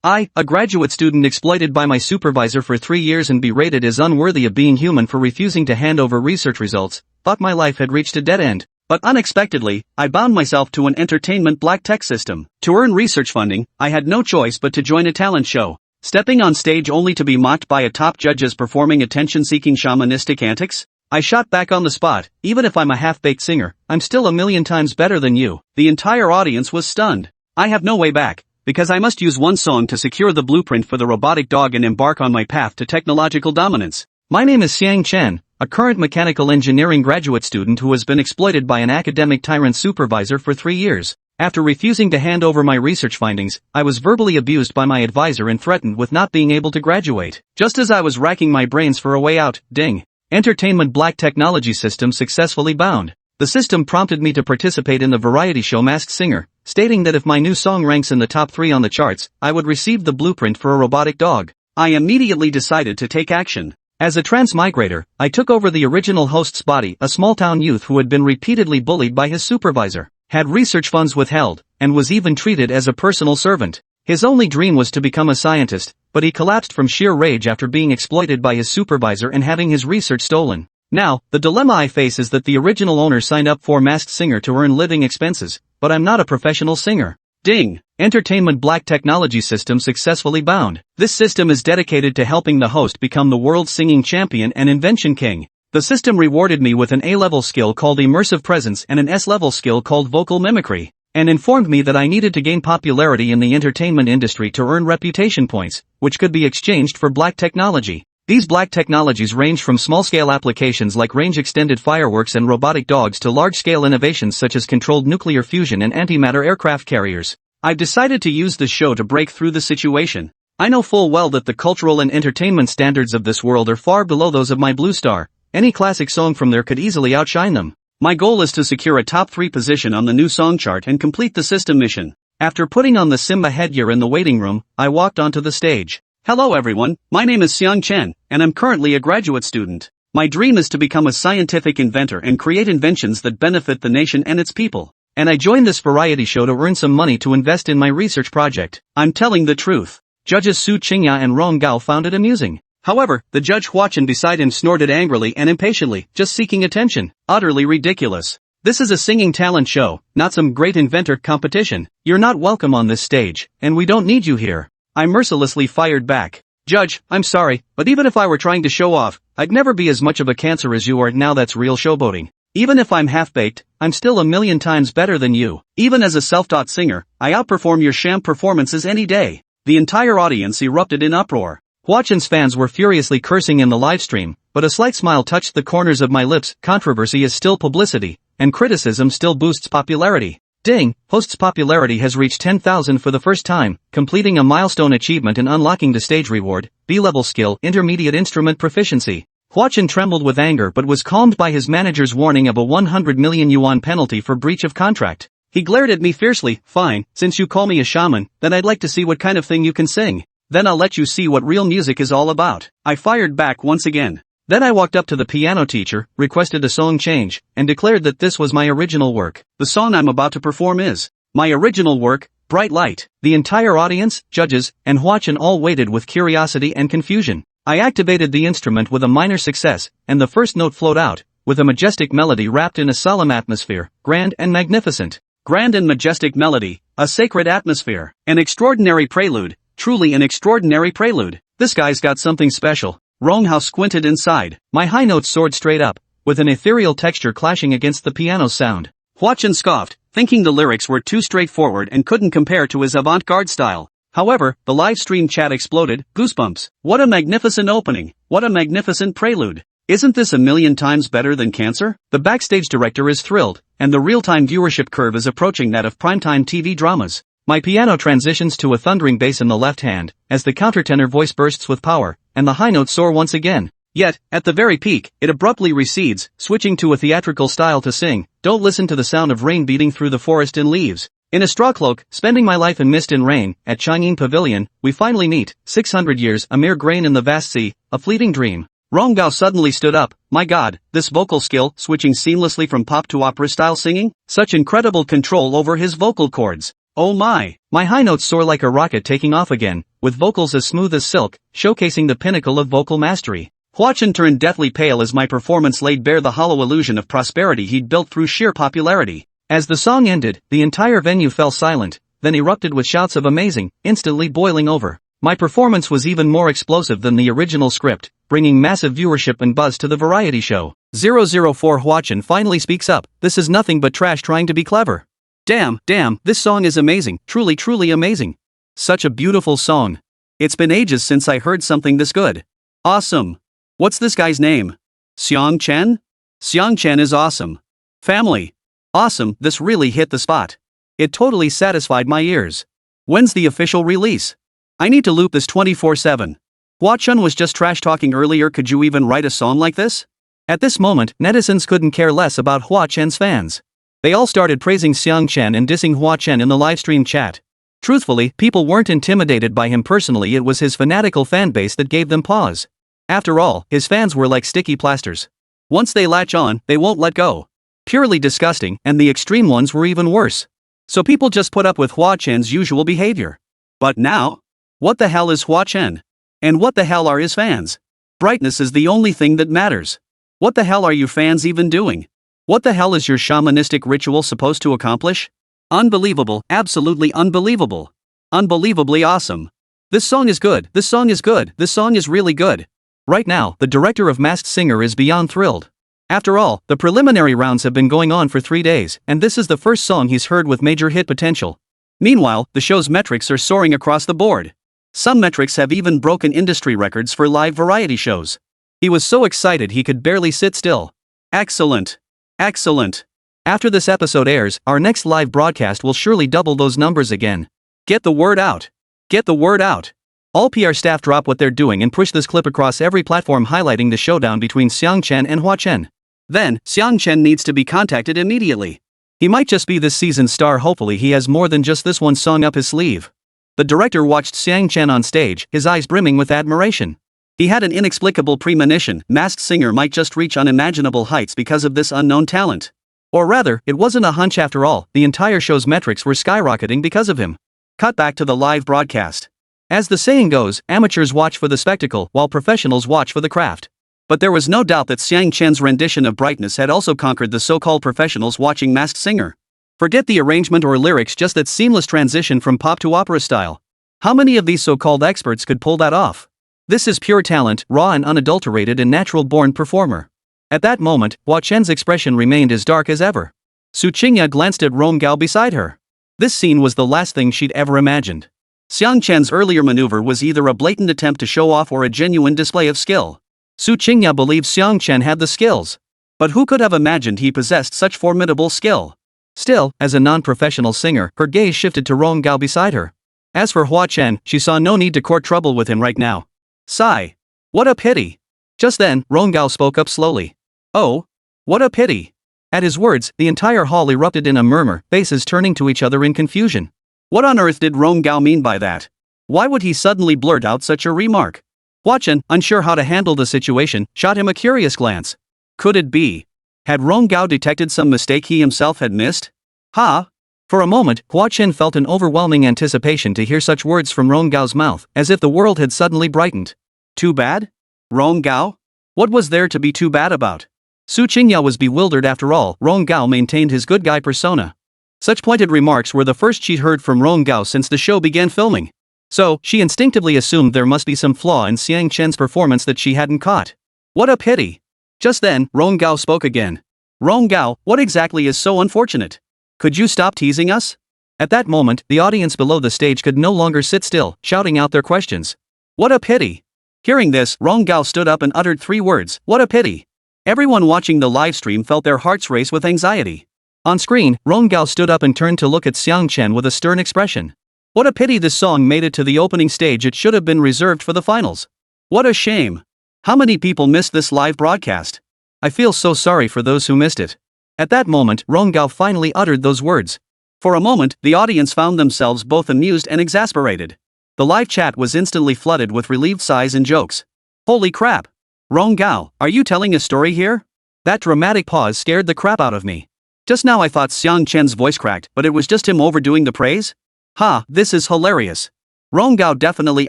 I, a graduate student exploited by my supervisor for 3 years and berated as unworthy of being human for refusing to hand over research results, thought my life had reached a dead end. But unexpectedly, I bound myself to an entertainment black tech system. To earn research funding, I had no choice but to join a talent show. Stepping on stage only to be mocked by a top judge as performing attention-seeking shamanistic antics? I shot back on the spot. Even if I'm a half-baked singer, I'm still a million times better than you. The entire audience was stunned. I have no way back, because I must use one song to secure the blueprint for the robotic dog and embark on my path to technological dominance. My name is Xiang Chen, a current mechanical engineering graduate student who has been exploited by an academic tyrant supervisor for 3 years. After refusing to hand over my research findings, I was verbally abused by my advisor and threatened with not being able to graduate. Just as I was racking my brains for a way out, ding. Entertainment Black Technology System successfully bound. The system prompted me to participate in the variety show Masked Singer, stating that if my new song ranks in the top 3 on the charts, I would receive the blueprint for a robotic dog. I immediately decided to take action. As a transmigrator, I took over the original host's body, a small-town youth who had been repeatedly bullied by his supervisor, had research funds withheld, and was even treated as a personal servant. His only dream was to become a scientist, but he collapsed from sheer rage after being exploited by his supervisor and having his research stolen. Now, the dilemma I face is that the original owner signed up for Masked Singer to earn living expenses, but I'm not a professional singer. Ding! Entertainment Black Technology System successfully bound. This system is dedicated to helping the host become the world's singing champion and invention king. The system rewarded me with an A-level skill called immersive presence and an S-level skill called vocal mimicry, and informed me that I needed to gain popularity in the entertainment industry to earn reputation points, which could be exchanged for black technology. These black technologies range from small-scale applications like range-extended fireworks and robotic dogs to large-scale innovations such as controlled nuclear fusion and antimatter aircraft carriers. I've decided to use this show to break through the situation. I know full well that the cultural and entertainment standards of this world are far below those of my Blue Star. Any classic song from there could easily outshine them. My goal is to secure a top 3 position on the new song chart and complete the system mission. After putting on the Simba headgear in the waiting room, I walked onto the stage. Hello everyone, my name is Xiang Chen, and I'm currently a graduate student. My dream is to become a scientific inventor and create inventions that benefit the nation and its people. And I joined this variety show to earn some money to invest in my research project. I'm telling the truth. Judges Su Qingya and Rong Gao found it amusing. However, the judge Hua Chen beside him snorted angrily and impatiently, just seeking attention. Utterly ridiculous. This is a singing talent show, not some great inventor competition. You're not welcome on this stage, and we don't need you here. I mercilessly fired back. Judge, I'm sorry, but even if I were trying to show off, I'd never be as much of a cancer as you are. Now that's real showboating. Even if I'm half-baked, I'm still a million times better than you. Even as a self-taught singer, I outperform your sham performances any day. The entire audience erupted in uproar. Hua Chen's fans were furiously cursing in the livestream, but a slight smile touched the corners of my lips. Controversy is still publicity, and criticism still boosts popularity. Ding, host's popularity has reached 10,000 for the first time, completing a milestone achievement and unlocking the stage reward, B-level skill, intermediate instrument proficiency. Hua Chen trembled with anger but was calmed by his manager's warning of a 100 million yuan penalty for breach of contract. He glared at me fiercely. Fine, since you call me a shaman, then I'd like to see what kind of thing you can sing. Then I'll let you see what real music is all about. I fired back once again. Then I walked up to the piano teacher, requested a song change, and declared that this was my original work. The song I'm about to perform is my original work, Bright Light. The entire audience, judges, and Hua Chen all waited with curiosity and confusion. I activated the instrument with a minor success, and the first note flowed out, with a majestic melody wrapped in a solemn atmosphere, grand and magnificent. Grand and majestic melody, a sacred atmosphere, an extraordinary prelude, truly an extraordinary prelude. This guy's got something special. Rong Hao squinted inside. My high notes soared straight up, with an ethereal texture clashing against the piano's sound. Hua Chen scoffed, thinking the lyrics were too straightforward and couldn't compare to his avant-garde style. However, the live stream chat exploded. Goosebumps. What a magnificent opening. What a magnificent prelude. Isn't this a million times better than Cancer? The backstage director is thrilled, and the real-time viewership curve is approaching that of primetime TV dramas. My piano transitions to a thundering bass in the left hand, as the countertenor voice bursts with power, and the high notes soar once again. Yet, at the very peak, it abruptly recedes, switching to a theatrical style to sing. Don't listen to the sound of rain beating through the forest in leaves. In a straw cloak, spending my life in mist and rain, at Chang'an Pavilion, we finally meet. 600 years, a mere grain in the vast sea, a fleeting dream. Rong Gao suddenly stood up. My god, this vocal skill, switching seamlessly from pop to opera-style singing? Such incredible control over his vocal cords. Oh my high notes soar like a rocket taking off again, with vocals as smooth as silk, showcasing the pinnacle of vocal mastery. Hua Chen turned deathly pale as my performance laid bare the hollow illusion of prosperity he'd built through sheer popularity. As the song ended, the entire venue fell silent, then erupted with shouts of amazing, instantly boiling over. My performance was even more explosive than the original script, bringing massive viewership and buzz to the variety show. 004 Hua Chen finally speaks up, "This is nothing but trash trying to be clever. Damn, this song is amazing, truly amazing. Such a beautiful song. It's been ages since I heard something this good. Awesome. What's this guy's name? Xiang Chen? Xiang Chen is awesome. Family. Awesome, this really hit the spot. It totally satisfied my ears. When's the official release? I need to loop this 24/7. Hua Chen was just trash talking earlier, could you even write a song like this?" At this moment, netizens couldn't care less about Hua Chen's fans. They all started praising Xiang Chen and dissing Hua Chen in the livestream chat. Truthfully, people weren't intimidated by him personally, it was his fanatical fanbase that gave them pause. After all, his fans were like sticky plasters. Once they latch on, they won't let go. Purely disgusting, and the extreme ones were even worse. So people just put up with Hua Chen's usual behavior. But now? What the hell is Hua Chen? And what the hell are his fans? Brightness is the only thing that matters. What the hell are you fans even doing? What the hell is your shamanistic ritual supposed to accomplish? Unbelievable, absolutely unbelievable. Unbelievably awesome. This song is good, this song is good, this song is really good. Right now, the director of Masked Singer is beyond thrilled. After all, the preliminary rounds have been going on for 3 days, and this is the first song he's heard with major hit potential. Meanwhile, the show's metrics are soaring across the board. Some metrics have even broken industry records for live variety shows. He was so excited he could barely sit still. Excellent. Excellent. After this episode airs, our next live broadcast will surely double those numbers again. Get the word out. Get the word out. All PR staff drop what they're doing and push this clip across every platform highlighting the showdown between Xiang Chen and Hua Chen. Then, Xiang Chen needs to be contacted immediately. He might just be this season's star, hopefully he has more than just this one song up his sleeve. The director watched Xiang Chen on stage, his eyes brimming with admiration. He had an inexplicable premonition, Masked Singer might just reach unimaginable heights because of this unknown talent. Or rather, it wasn't a hunch after all, the entire show's metrics were skyrocketing because of him. Cut back to the live broadcast. As the saying goes, amateurs watch for the spectacle while professionals watch for the craft. But there was no doubt that Xiang Chen's rendition of Brightness had also conquered the so-called professionals watching Masked Singer. Forget the arrangement or lyrics, just that seamless transition from pop to opera style. How many of these so-called experts could pull that off? This is pure talent, raw and unadulterated and natural-born performer. At that moment, Hua Chen's expression remained as dark as ever. Su Qingya glanced at Rong Gao beside her. This scene was the last thing she'd ever imagined. Xiang Chen's earlier maneuver was either a blatant attempt to show off or a genuine display of skill. Su Qingya believed Xiang Chen had the skills. But who could have imagined he possessed such formidable skill? Still, as a non-professional singer, her gaze shifted to Rong Gao beside her. As for Hua Chen, she saw no need to court trouble with him right now. Sigh. What a pity. Just then, Rong Gao spoke up slowly. Oh? What a pity. At his words, the entire hall erupted in a murmur, faces turning to each other in confusion. What on earth did Rong Gao mean by that? Why would he suddenly blurt out such a remark? Hua Chen, unsure how to handle the situation, shot him a curious glance. Could it be? Had Rong Gao detected some mistake he himself had missed? Ha! For a moment, Hua Chen felt an overwhelming anticipation to hear such words from Rong Gao's mouth, as if the world had suddenly brightened. Too bad? Rong Gao? What was there to be too bad about? Su Qingya was bewildered. After all, Rong Gao maintained his good guy persona. Such pointed remarks were the first she'd heard from Rong Gao since the show began filming. So, she instinctively assumed there must be some flaw in Xiang Chen's performance that she hadn't caught. What a pity. Just then, Rong Gao spoke again. Rong Gao, what exactly is so unfortunate? Could you stop teasing us? At that moment, the audience below the stage could no longer sit still, shouting out their questions. What a pity. Hearing this, Rong Gao stood up and uttered 3 words, what a pity. Everyone watching the livestream felt their hearts race with anxiety. On screen, Rong Gao stood up and turned to look at Xiang Chen with a stern expression. What a pity this song made it to the opening stage, it should have been reserved for the finals. What a shame. How many people missed this live broadcast? I feel so sorry for those who missed it. At that moment, Rong Gao finally uttered those words. For a moment, the audience found themselves both amused and exasperated. The live chat was instantly flooded with relieved sighs and jokes. Holy crap! Rong Gao, are you telling a story here? That dramatic pause scared the crap out of me. Just now I thought Xiang Chen's voice cracked, but it was just him overdoing the praise? Ha, this is hilarious. Rongao definitely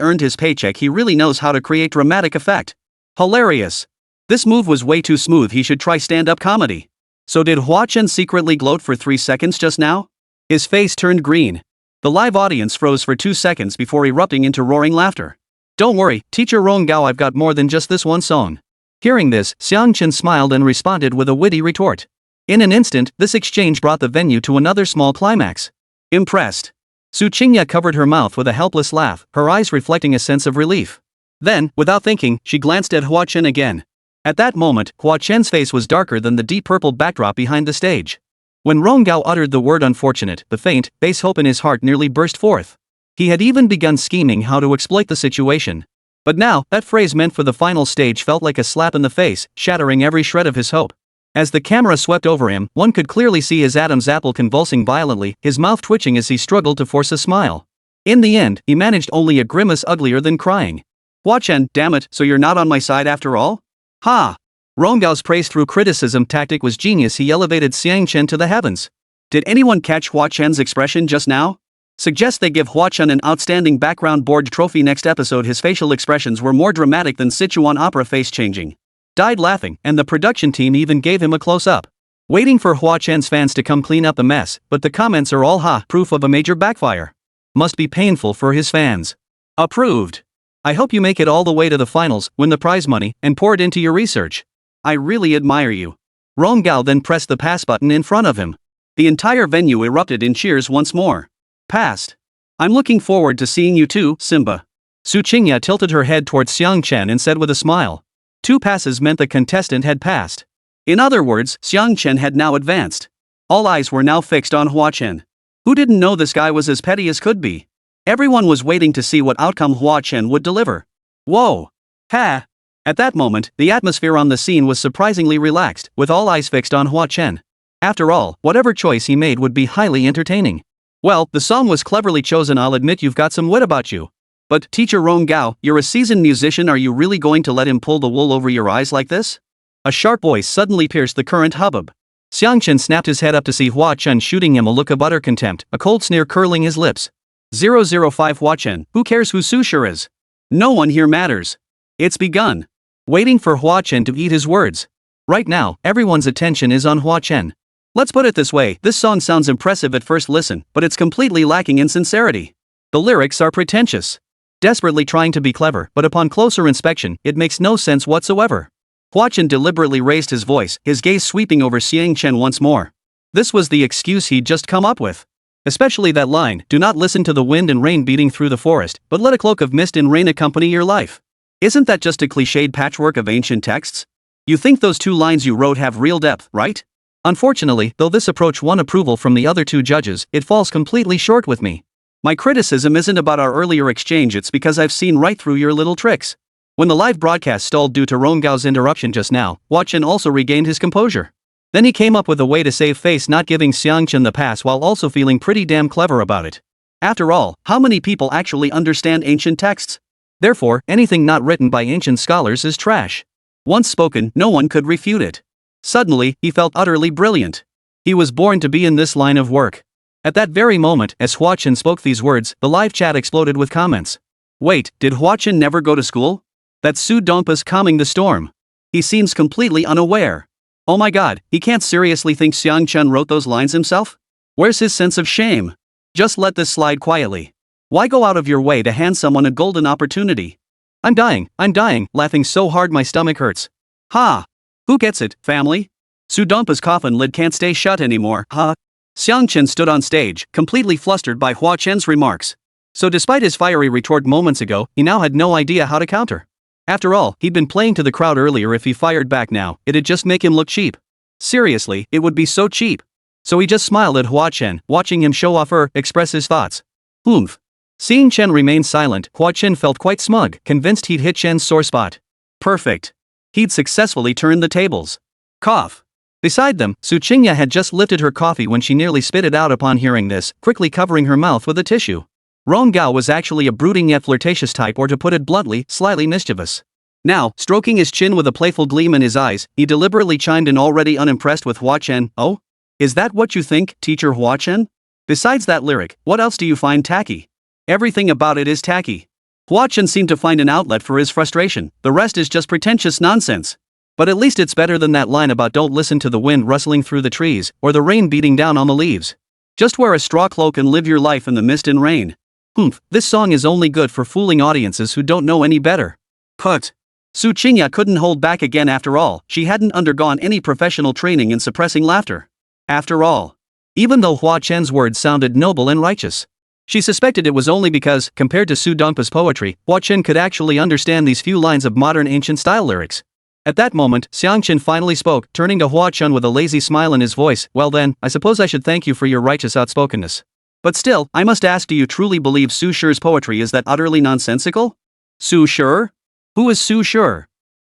earned his paycheck. He really knows how to create dramatic effect. Hilarious. This move was way too smooth. He should try stand-up comedy. So did Hua Chen secretly gloat for 3 seconds just now? His face turned green. The live audience froze for 2 seconds before erupting into roaring laughter. Don't worry, Teacher Rongao, I've got more than just this one song. Hearing this, Xiang Chen smiled and responded with a witty retort. In an instant, this exchange brought the venue to another small climax. Impressed. Su Qingya covered her mouth with a helpless laugh, her eyes reflecting a sense of relief. Then, without thinking, she glanced at Hua Chen again. At that moment, Hua Chen's face was darker than the deep purple backdrop behind the stage. When Rongao uttered the word unfortunate, the faint, base hope in his heart nearly burst forth. He had even begun scheming how to exploit the situation. But now, that phrase meant for the final stage felt like a slap in the face, shattering every shred of his hope. As the camera swept over him, one could clearly see his Adam's apple convulsing violently, his mouth twitching as he struggled to force a smile. In the end, he managed only a grimace uglier than crying. Hua Chen, damn it, so you're not on my side after all? Ha! Rongao's praise through criticism tactic was genius. He elevated Xiang Chen to the heavens. Did anyone catch Hua Chen's expression just now? Suggest they give Hua Chen an outstanding background board trophy next episode. His facial expressions were more dramatic than Sichuan opera face changing. Died laughing, and the production team even gave him a close-up. Waiting for Hua Chen's fans to come clean up the mess, but the comments are all proof of a major backfire. Must be painful for his fans. Approved. I hope you make it all the way to the finals, win the prize money, and pour it into your research. I really admire you. Rongao then pressed the pass button in front of him. The entire venue erupted in cheers once more. Passed. I'm looking forward to seeing you too, Simba. Su Qingya tilted her head towards Xiang Chen and said with a smile. 2 passes meant the contestant had passed. In other words, Xiang Chen had now advanced. All eyes were now fixed on Hua Chen. Who didn't know this guy was as petty as could be? Everyone was waiting to see what outcome Hua Chen would deliver. Whoa! Ha! At that moment, the atmosphere on the scene was surprisingly relaxed, with all eyes fixed on Hua Chen. After all, whatever choice he made would be highly entertaining. Well, the song was cleverly chosen. I'll admit you've got some wit about you. But, Teacher Rongao, you're a seasoned musician. Are you really going to let him pull the wool over your eyes like this? A sharp voice suddenly pierced the current hubbub. Xiang Chen snapped his head up to see Hua Chen shooting him a look of utter contempt, a cold sneer curling his lips. 005 Hua Chen, who cares who Su sure is? No one here matters. It's begun. Waiting for Hua Chen to eat his words. Right now, everyone's attention is on Hua Chen. Let's put it this way, this song sounds impressive at first listen, but it's completely lacking in sincerity. The lyrics are pretentious. Desperately trying to be clever, but upon closer inspection, it makes no sense whatsoever. Hua Chen deliberately raised his voice, his gaze sweeping over Xiang Chen once more. This was the excuse he'd just come up with. Especially that line, do not listen to the wind and rain beating through the forest, but let a cloak of mist and rain accompany your life. Isn't that just a cliched patchwork of ancient texts? You think those 2 lines you wrote have real depth, right? Unfortunately, though this approach won approval from the other 2 judges, it falls completely short with me. My criticism isn't about our earlier exchange, it's because I've seen right through your little tricks. When the live broadcast stalled due to Rongao's interruption just now, Hua Chen also regained his composure. Then he came up with a way to save face, not giving Xiang Chen the pass while also feeling pretty damn clever about it. After all, how many people actually understand ancient texts? Therefore, anything not written by ancient scholars is trash. Once spoken, no one could refute it. Suddenly, he felt utterly brilliant. He was born to be in this line of work. At that very moment, as Hua Chen spoke these words, the live chat exploded with comments. Wait, did Hua Chen never go to school? That's Su Dongpa's calming the storm. He seems completely unaware. Oh my god, he can't seriously think Xiang Chen wrote those lines himself? Where's his sense of shame? Just let this slide quietly. Why go out of your way to hand someone a golden opportunity? I'm dying, laughing so hard my stomach hurts. Ha! Who gets it, family? Su Dongpa's coffin lid can't stay shut anymore, huh? Xiang Chen stood on stage, completely flustered by Hua Chen's remarks. So despite his fiery retort moments ago, he now had no idea how to counter. After all, he'd been playing to the crowd earlier. If he fired back now, it'd just make him look cheap. Seriously, it would be so cheap. So he just smiled at Hua Chen, watching him show off express his thoughts. Oomph. Seeing Chen remain silent, Hua Chen felt quite smug, convinced he'd hit Chen's sore spot. Perfect. He'd successfully turned the tables. Cough. Beside them, Su Qingya had just lifted her coffee when she nearly spit it out upon hearing this, quickly covering her mouth with a tissue. Rongao was actually a brooding yet flirtatious type, or to put it bluntly, slightly mischievous. Now, stroking his chin with a playful gleam in his eyes, he deliberately chimed in, already unimpressed with Hua Chen. Oh? Is that what you think, Teacher Hua Chen? Besides that lyric, what else do you find tacky? Everything about it is tacky. Hua Chen seemed to find an outlet for his frustration, the rest is just pretentious nonsense. But at least it's better than that line about don't listen to the wind rustling through the trees, or the rain beating down on the leaves. Just wear a straw cloak and live your life in the mist and rain. This song is only good for fooling audiences who don't know any better. Put. Su Qingya couldn't hold back again after all, she hadn't undergone any professional training in suppressing laughter. After all. Even though Hua Chen's words sounded noble and righteous. She suspected it was only because, compared to Su Dongpa's poetry, Hua Chen could actually understand these few lines of modern ancient-style lyrics. At that moment, Xiang Chen finally spoke, turning to Hua Chen with a lazy smile in his voice. Well then, I suppose I should thank you for your righteous outspokenness. But still, I must ask, do you truly believe Su Shi's poetry is that utterly nonsensical? Su Shi? Who is Su Shi?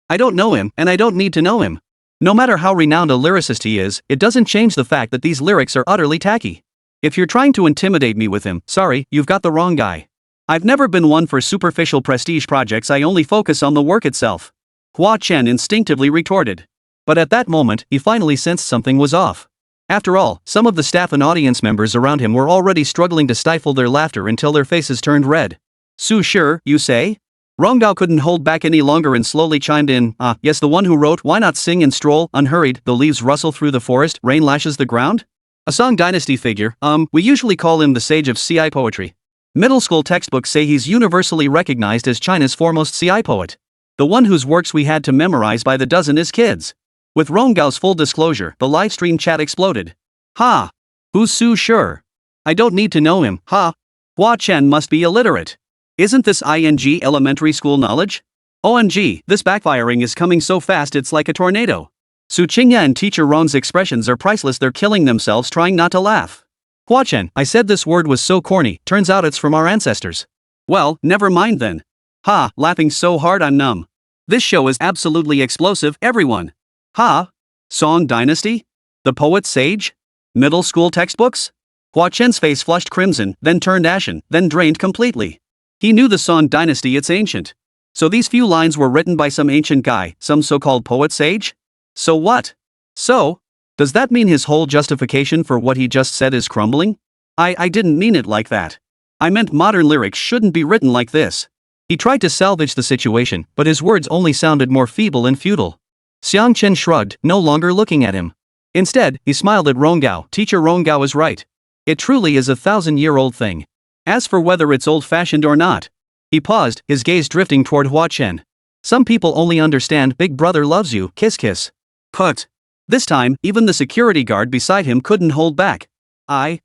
I don't know him, and I don't need to know him. No matter how renowned a lyricist he is, it doesn't change the fact that these lyrics are utterly tacky. If you're trying to intimidate me with him, sorry, you've got the wrong guy. I've never been one for superficial prestige projects, I only focus on the work itself. Hua Chen instinctively retorted. But at that moment, he finally sensed something was off. After all, some of the staff and audience members around him were already struggling to stifle their laughter until their faces turned red. Su Shi, you say? Ronggao couldn't hold back any longer and slowly chimed in, yes, the one who wrote Why Not Sing and Stroll, Unhurried, the leaves rustle through the forest, rain lashes the ground? A Song Dynasty figure, we usually call him the sage of CI poetry. Middle school textbooks say he's universally recognized as China's foremost CI poet. The one whose works we had to memorize by the dozen as kids. With Ronggao's full disclosure, the livestream chat exploded. Ha! Who's Su Shi? I don't need to know him, ha! Hua Chen must be illiterate. Isn't this ING elementary school knowledge? OMG, this backfiring is coming so fast it's like a tornado. Su Qingya and teacher Ron's expressions are priceless, they're killing themselves trying not to laugh. Hua Chen, I said this word was so corny, turns out it's from our ancestors. Well, never mind then. Ha, laughing so hard I'm numb. This show is absolutely explosive, everyone. Ha? Song Dynasty? The poet sage? Middle school textbooks? Hua Chen's face flushed crimson, then turned ashen, then drained completely. He knew the Song Dynasty, it's ancient. So these few lines were written by some ancient guy, some so-called poet sage? So what? So? Does that mean his whole justification for what he just said is crumbling? I didn't mean it like that. I meant modern lyrics shouldn't be written like this. He tried to salvage the situation, but his words only sounded more feeble and futile. Xiang Chen shrugged, no longer looking at him. Instead, he smiled at Ronggao. Teacher Ronggao is right. It truly is a 1,000-year-old thing. As for whether it's old-fashioned or not. He paused, his gaze drifting toward Hua Chen. Some people only understand Big Brother loves you, kiss kiss. Put. This time, even the security guard beside him couldn't hold back. I'm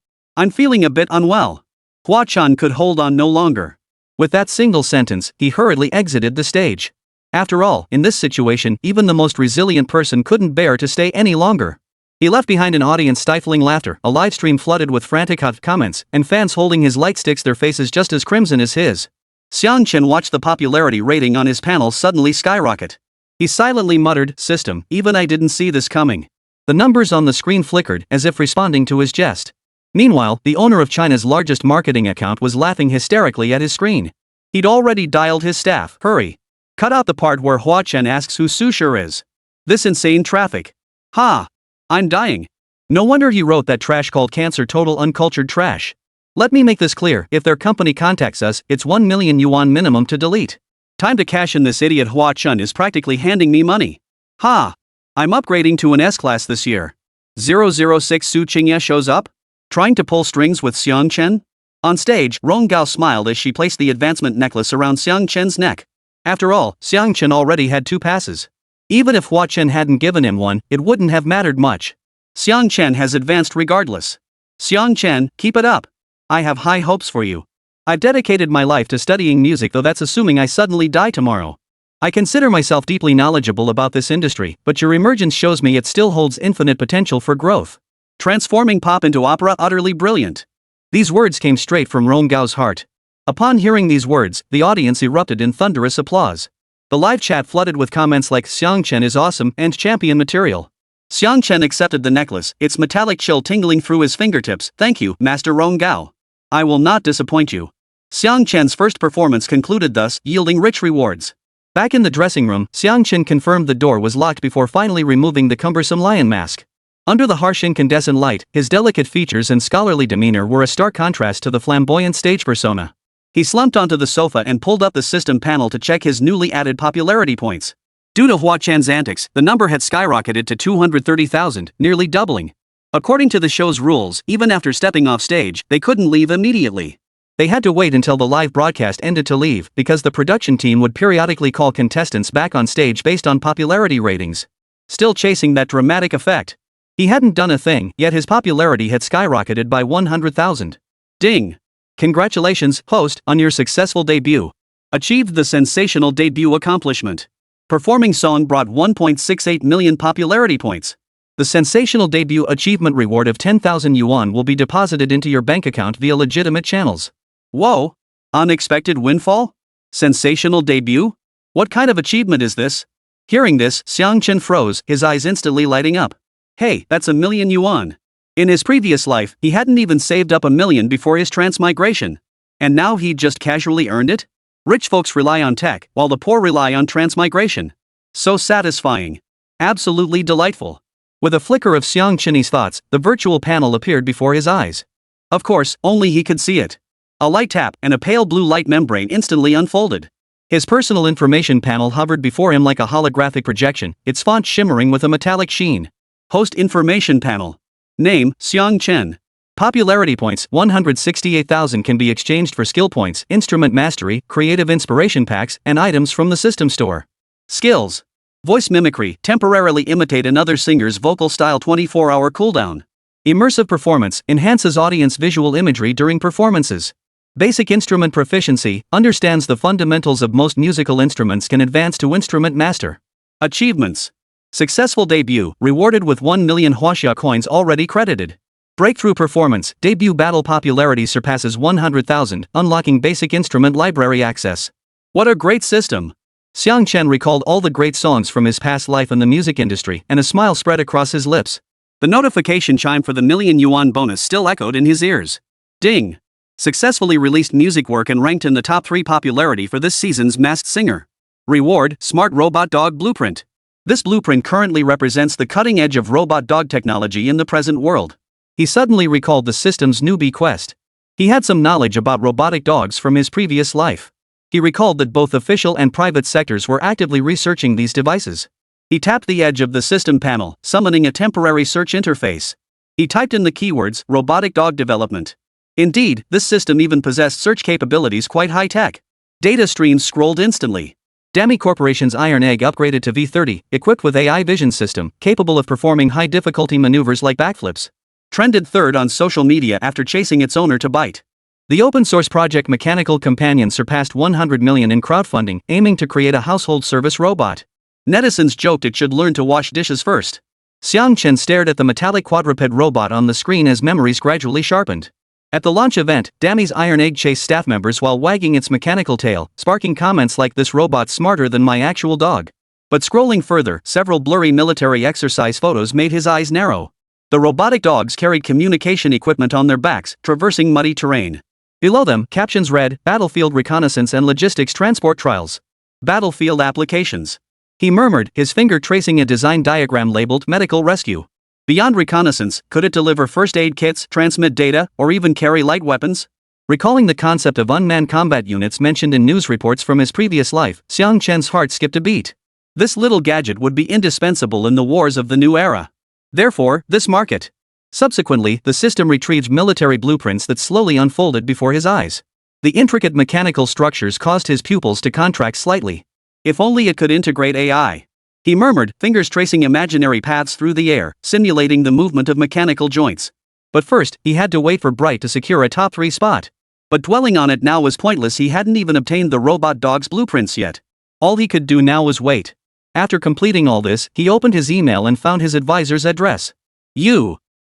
feeling a bit unwell. Hua Chen could hold on no longer. With that single sentence, he hurriedly exited the stage. After all, in this situation, even the most resilient person couldn't bear to stay any longer. He left behind an audience stifling laughter, a livestream flooded with frantic comments, and fans holding his light sticks, their faces just as crimson as his. Xiang Chen watched the popularity rating on his panel suddenly skyrocket. He silently muttered, "System, even I didn't see this coming." The numbers on the screen flickered, as if responding to his jest. Meanwhile, the owner of China's largest marketing account was laughing hysterically at his screen. He'd already dialed his staff. Hurry. Cut out the part where Hua Chen asks who Su Shi is. This insane traffic. Ha! I'm dying. No wonder he wrote that trash called cancer, total uncultured trash. Let me make this clear, if their company contacts us, it's 1 million yuan minimum to delete. Time to cash in. This idiot Hua Chen is practically handing me money. Ha! I'm upgrading to an S-class this year. 006 Su Qingya shows up? Trying to pull strings with Xiang Chen? On stage, Ronggao smiled as she placed the advancement necklace around Xiang Chen's neck. After all, Xiang Chen already had 2 passes. Even if Hua Chen hadn't given him one, it wouldn't have mattered much. Xiang Chen has advanced regardless. Xiang Chen, keep it up. I have high hopes for you. I've dedicated my life to studying music, though that's assuming I suddenly die tomorrow. I consider myself deeply knowledgeable about this industry, but your emergence shows me it still holds infinite potential for growth. Transforming pop into opera, utterly brilliant. These words came straight from Ronggao's heart. Upon hearing these words, the audience erupted in thunderous applause. The live chat flooded with comments like Xiang Chen is awesome and champion material. Xiang Chen accepted the necklace, its metallic chill tingling through his fingertips. Thank you, Master Ronggao. I will not disappoint you. Xiang Chen's first performance concluded thus, yielding rich rewards. Back in the dressing room, Xiang Chen confirmed the door was locked before finally removing the cumbersome lion mask. Under the harsh incandescent light, his delicate features and scholarly demeanor were a stark contrast to the flamboyant stage persona. He slumped onto the sofa and pulled up the system panel to check his newly added popularity points. Due to Hua Chen's antics, the number had skyrocketed to 230,000, nearly doubling. According to the show's rules, even after stepping off stage, they couldn't leave immediately. They had to wait until the live broadcast ended to leave, because the production team would periodically call contestants back on stage based on popularity ratings. Still chasing that dramatic effect. He hadn't done a thing, yet his popularity had skyrocketed by 100,000. Ding! Congratulations, host, on your successful debut. Achieved the sensational debut accomplishment. Performing song brought 1.68 million popularity points. The sensational debut achievement reward of 10,000 yuan will be deposited into your bank account via legitimate channels. Whoa! Unexpected windfall? Sensational debut? What kind of achievement is this? Hearing this, Xiang Chen froze, his eyes instantly lighting up. Hey, that's a million yuan. In his previous life, he hadn't even saved up 1 million before his transmigration. And now he'd just casually earned it? Rich folks rely on tech, while the poor rely on transmigration. So satisfying. Absolutely delightful. With a flicker of Xiang Chen's thoughts, the virtual panel appeared before his eyes. Of course, only he could see it. A light tap, and a pale blue light membrane instantly unfolded. His personal information panel hovered before him like a holographic projection, its font shimmering with a metallic sheen. Host information panel. Name, Xiang Chen. Popularity points, 168,000 can be exchanged for skill points, instrument mastery, creative inspiration packs, and items from the system store. Skills. Voice mimicry, temporarily imitate another singer's vocal style 24-hour cooldown. Immersive performance, enhances audience visual imagery during performances. Basic instrument proficiency, understands the fundamentals of most musical instruments, can advance to instrument master. Achievements. Successful debut, rewarded with 1 million Huaxia coins already credited. Breakthrough performance, debut battle popularity surpasses 100,000, unlocking basic instrument library access. What a great system! Xiang Chen recalled all the great songs from his past life in the music industry, and a smile spread across his lips. The notification chime for the million yuan bonus still echoed in his ears. Ding! Successfully released music work and ranked in the top 3 popularity for this season's Masked Singer. Reward, Smart Robot Dog Blueprint. This blueprint currently represents the cutting edge of robot dog technology in the present world. He suddenly recalled the system's newbie quest. He had some knowledge about robotic dogs from his previous life. He recalled that both official and private sectors were actively researching these devices. He tapped the edge of the system panel, summoning a temporary search interface. He typed in the keywords, robotic dog development. Indeed, this system even possessed search capabilities quite high-tech. Data streams scrolled instantly. Dami Corporation's Iron Egg upgraded to V30, equipped with AI vision system, capable of performing high-difficulty maneuvers like backflips. Trended third on social media after chasing its owner to bite. The open-source project Mechanical Companion surpassed 100 million in crowdfunding, aiming to create a household service robot. Netizens joked it should learn to wash dishes first. Xiang Chen stared at the metallic quadruped robot on the screen as memories gradually sharpened. At the launch event, Dami's Iron Egg chased staff members while wagging its mechanical tail, sparking comments like "This robot's smarter than my actual dog." But scrolling further, several blurry military exercise photos made his eyes narrow. The robotic dogs carried communication equipment on their backs, traversing muddy terrain. Below them, captions read, "Battlefield Reconnaissance and Logistics Transport Trials." Battlefield applications. He murmured, his finger tracing a design diagram labeled Medical Rescue. Beyond reconnaissance, could it deliver first aid kits, transmit data, or even carry light weapons? Recalling the concept of unmanned combat units mentioned in news reports from his previous life, Xiang Chen's heart skipped a beat. This little gadget would be indispensable in the wars of the new era. Therefore, this market. Subsequently, the system retrieved military blueprints that slowly unfolded before his eyes. The intricate mechanical structures caused his pupils to contract slightly. If only it could integrate AI. He murmured, fingers tracing imaginary paths through the air, simulating the movement of mechanical joints. But first, he had to wait for Bright to secure a top 3 spot. But dwelling on it now was pointless. He hadn't even obtained the robot dog's blueprints yet. All he could do now was wait. After completing all this, he opened his email and found his advisor's address.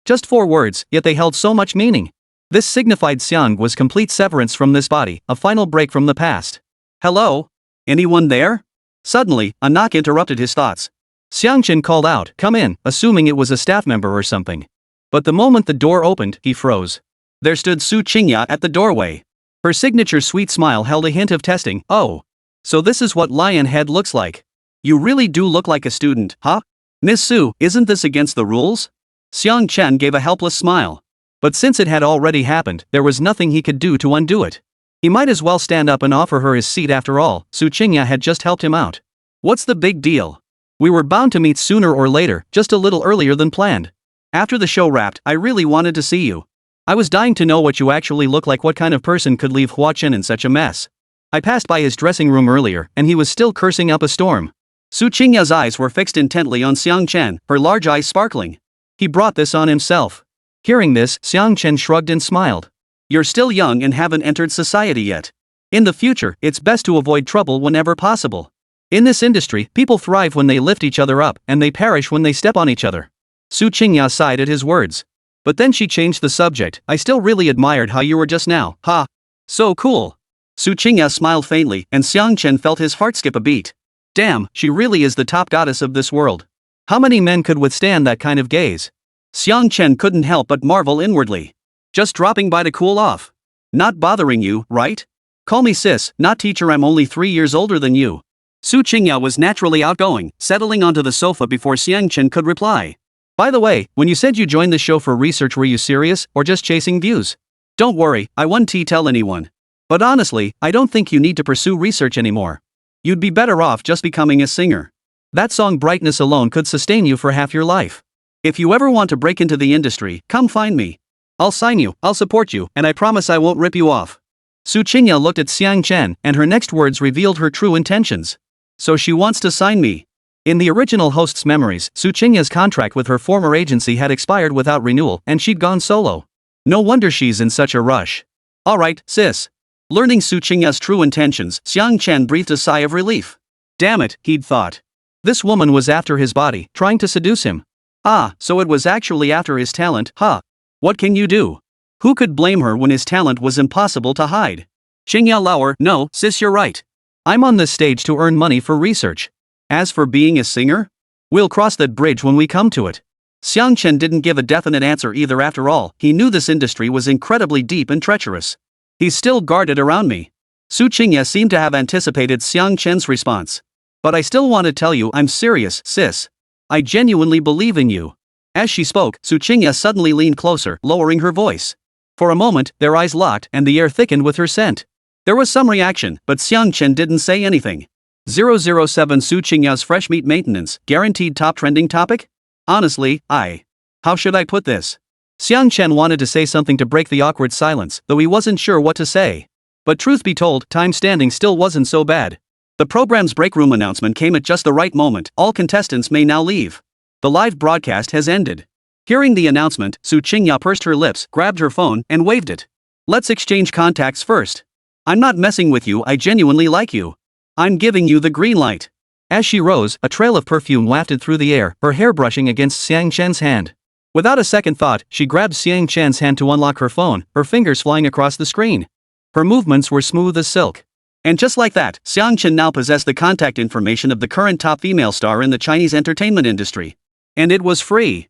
Just 4 words, yet they held so much meaning. This signified Xiang was complete severance from this body, a final break from the past. Hello? Anyone there? Suddenly, a knock interrupted his thoughts. Xiang Chen called out, "Come in," assuming it was a staff member or something. But the moment the door opened, he froze. There stood Su Qingya at the doorway. Her signature sweet smile held a hint of testing. "Oh. So this is what lion head looks like. You really do look like a student, huh? Miss Su, isn't this against the rules?" Xiang Chen gave a helpless smile. But since it had already happened, there was nothing he could do to undo it. He might as well stand up and offer her his seat after all. Su Qingya had just helped him out. What's the big deal? We were bound to meet sooner or later, just a little earlier than planned. After the show wrapped, I really wanted to see you. I was dying to know what you actually look like. What kind of person could leave Hua Chen in such a mess? I passed by his dressing room earlier, and he was still cursing up a storm. Su Qingya's eyes were fixed intently on Xiang Chen, her large eyes sparkling. He brought this on himself. Hearing this, Xiang Chen shrugged and smiled. You're still young and haven't entered society yet. In the future, it's best to avoid trouble whenever possible. In this industry, people thrive when they lift each other up, and they perish when they step on each other. Su Qingya sighed at his words. But then she changed the subject. I still really admired how you were just now. Ha! So cool. Su Qingya smiled faintly, and Xiang Chen felt his heart skip a beat. Damn, she really is the top goddess of this world. How many men could withstand that kind of gaze? Xiang Chen couldn't help but marvel inwardly. Just dropping by to cool off. Not bothering you, right? Call me sis, not teacher. I'm only 3 years older than you. Su Qingya was naturally outgoing, settling onto the sofa before Xiang Chen could reply. By the way, when you said you joined the show for research, were you serious, or just chasing views? Don't worry, I won't tell anyone. But honestly, I don't think you need to pursue research anymore. You'd be better off just becoming a singer. That song brightness alone could sustain you for half your life. If you ever want to break into the industry, come find me. I'll sign you, I'll support you, and I promise I won't rip you off. Su Qingya looked at Xiang Chen, and her next words revealed her true intentions. So she wants to sign me. In the original host's memories, Su Qingya's contract with her former agency had expired without renewal, and she'd gone solo. No wonder she's in such a rush. Alright, sis. Learning Su Qingya's true intentions, Xiang Chen breathed a sigh of relief. Damn it, he'd thought. This woman was after his body, trying to seduce him. Ah, so it was actually after his talent, huh? What can you do? Who could blame her when his talent was impossible to hide? Qingya Lauer, no, sis, you're right. I'm on this stage to earn money for research. As for being a singer? We'll cross that bridge when we come to it. Xiang Chen didn't give a definite answer either. After all, he knew this industry was incredibly deep and treacherous. He's still guarded around me. Su Qingya seemed to have anticipated Xiang Chen's response. But I still want to tell you I'm serious, sis. I genuinely believe in you. As she spoke, Su Qingya suddenly leaned closer, lowering her voice. For a moment, their eyes locked and the air thickened with her scent. There was some reaction, but Xiang Chen didn't say anything. 007 Su Qingya's fresh meat maintenance, guaranteed top trending topic? Honestly, how should I put this? Xiang Chen wanted to say something to break the awkward silence, though he wasn't sure what to say. But truth be told, time standing still wasn't so bad. The program's break room announcement came at just the right moment. All contestants may now leave. The live broadcast has ended. Hearing the announcement, Su Qingya pursed her lips, grabbed her phone, and waved it. Let's exchange contacts first. I'm not messing with you, I genuinely like you. I'm giving you the green light. As she rose, a trail of perfume wafted through the air, her hair brushing against Xiang Chen's hand. Without a second thought, she grabbed Xiang Chen's hand to unlock her phone, her fingers flying across the screen. Her movements were smooth as silk. And just like that, Xiang Chen now possessed the contact information of the current top female star in the Chinese entertainment industry. And it was free.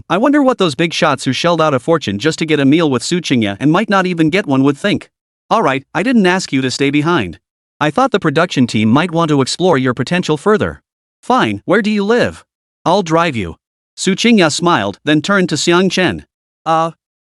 I wonder what those big shots who shelled out a fortune just to get a meal with Su Qingya and might not even get one would think. Alright, I didn't ask you to stay behind. I thought the production team might want to explore your potential further. Fine, where do you live? I'll drive you. Su Qingya smiled, then turned to Xiang Chen.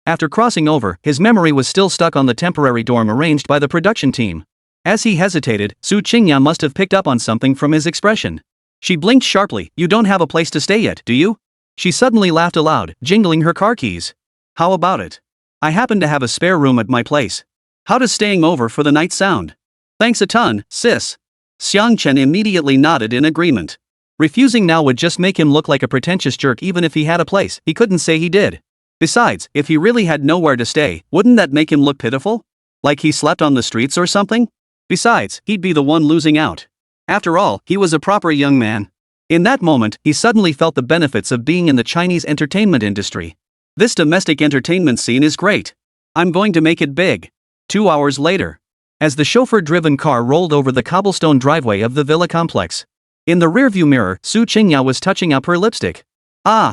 After crossing over, his memory was still stuck on the temporary dorm arranged by the production team. As he hesitated, Su Qingya must have picked up on something from his expression. She blinked sharply. You don't have a place to stay yet, do you? She suddenly laughed aloud, jingling her car keys. How about it? I happen to have a spare room at my place. How does staying over for the night sound? Thanks a ton, sis. Xiang Chen immediately nodded in agreement. Refusing now would just make him look like a pretentious jerk. Even if he had a place, he couldn't say he did. Besides, if he really had nowhere to stay, wouldn't that make him look pitiful? Like he slept on the streets or something? Besides, he'd be the one losing out. After all, he was a proper young man. In that moment, he suddenly felt the benefits of being in the Chinese entertainment industry. This domestic entertainment scene is great. I'm going to make it big. 2 hours later. As the chauffeur-driven car rolled over the cobblestone driveway of the villa complex. In the rearview mirror, Su Qingya was touching up her lipstick.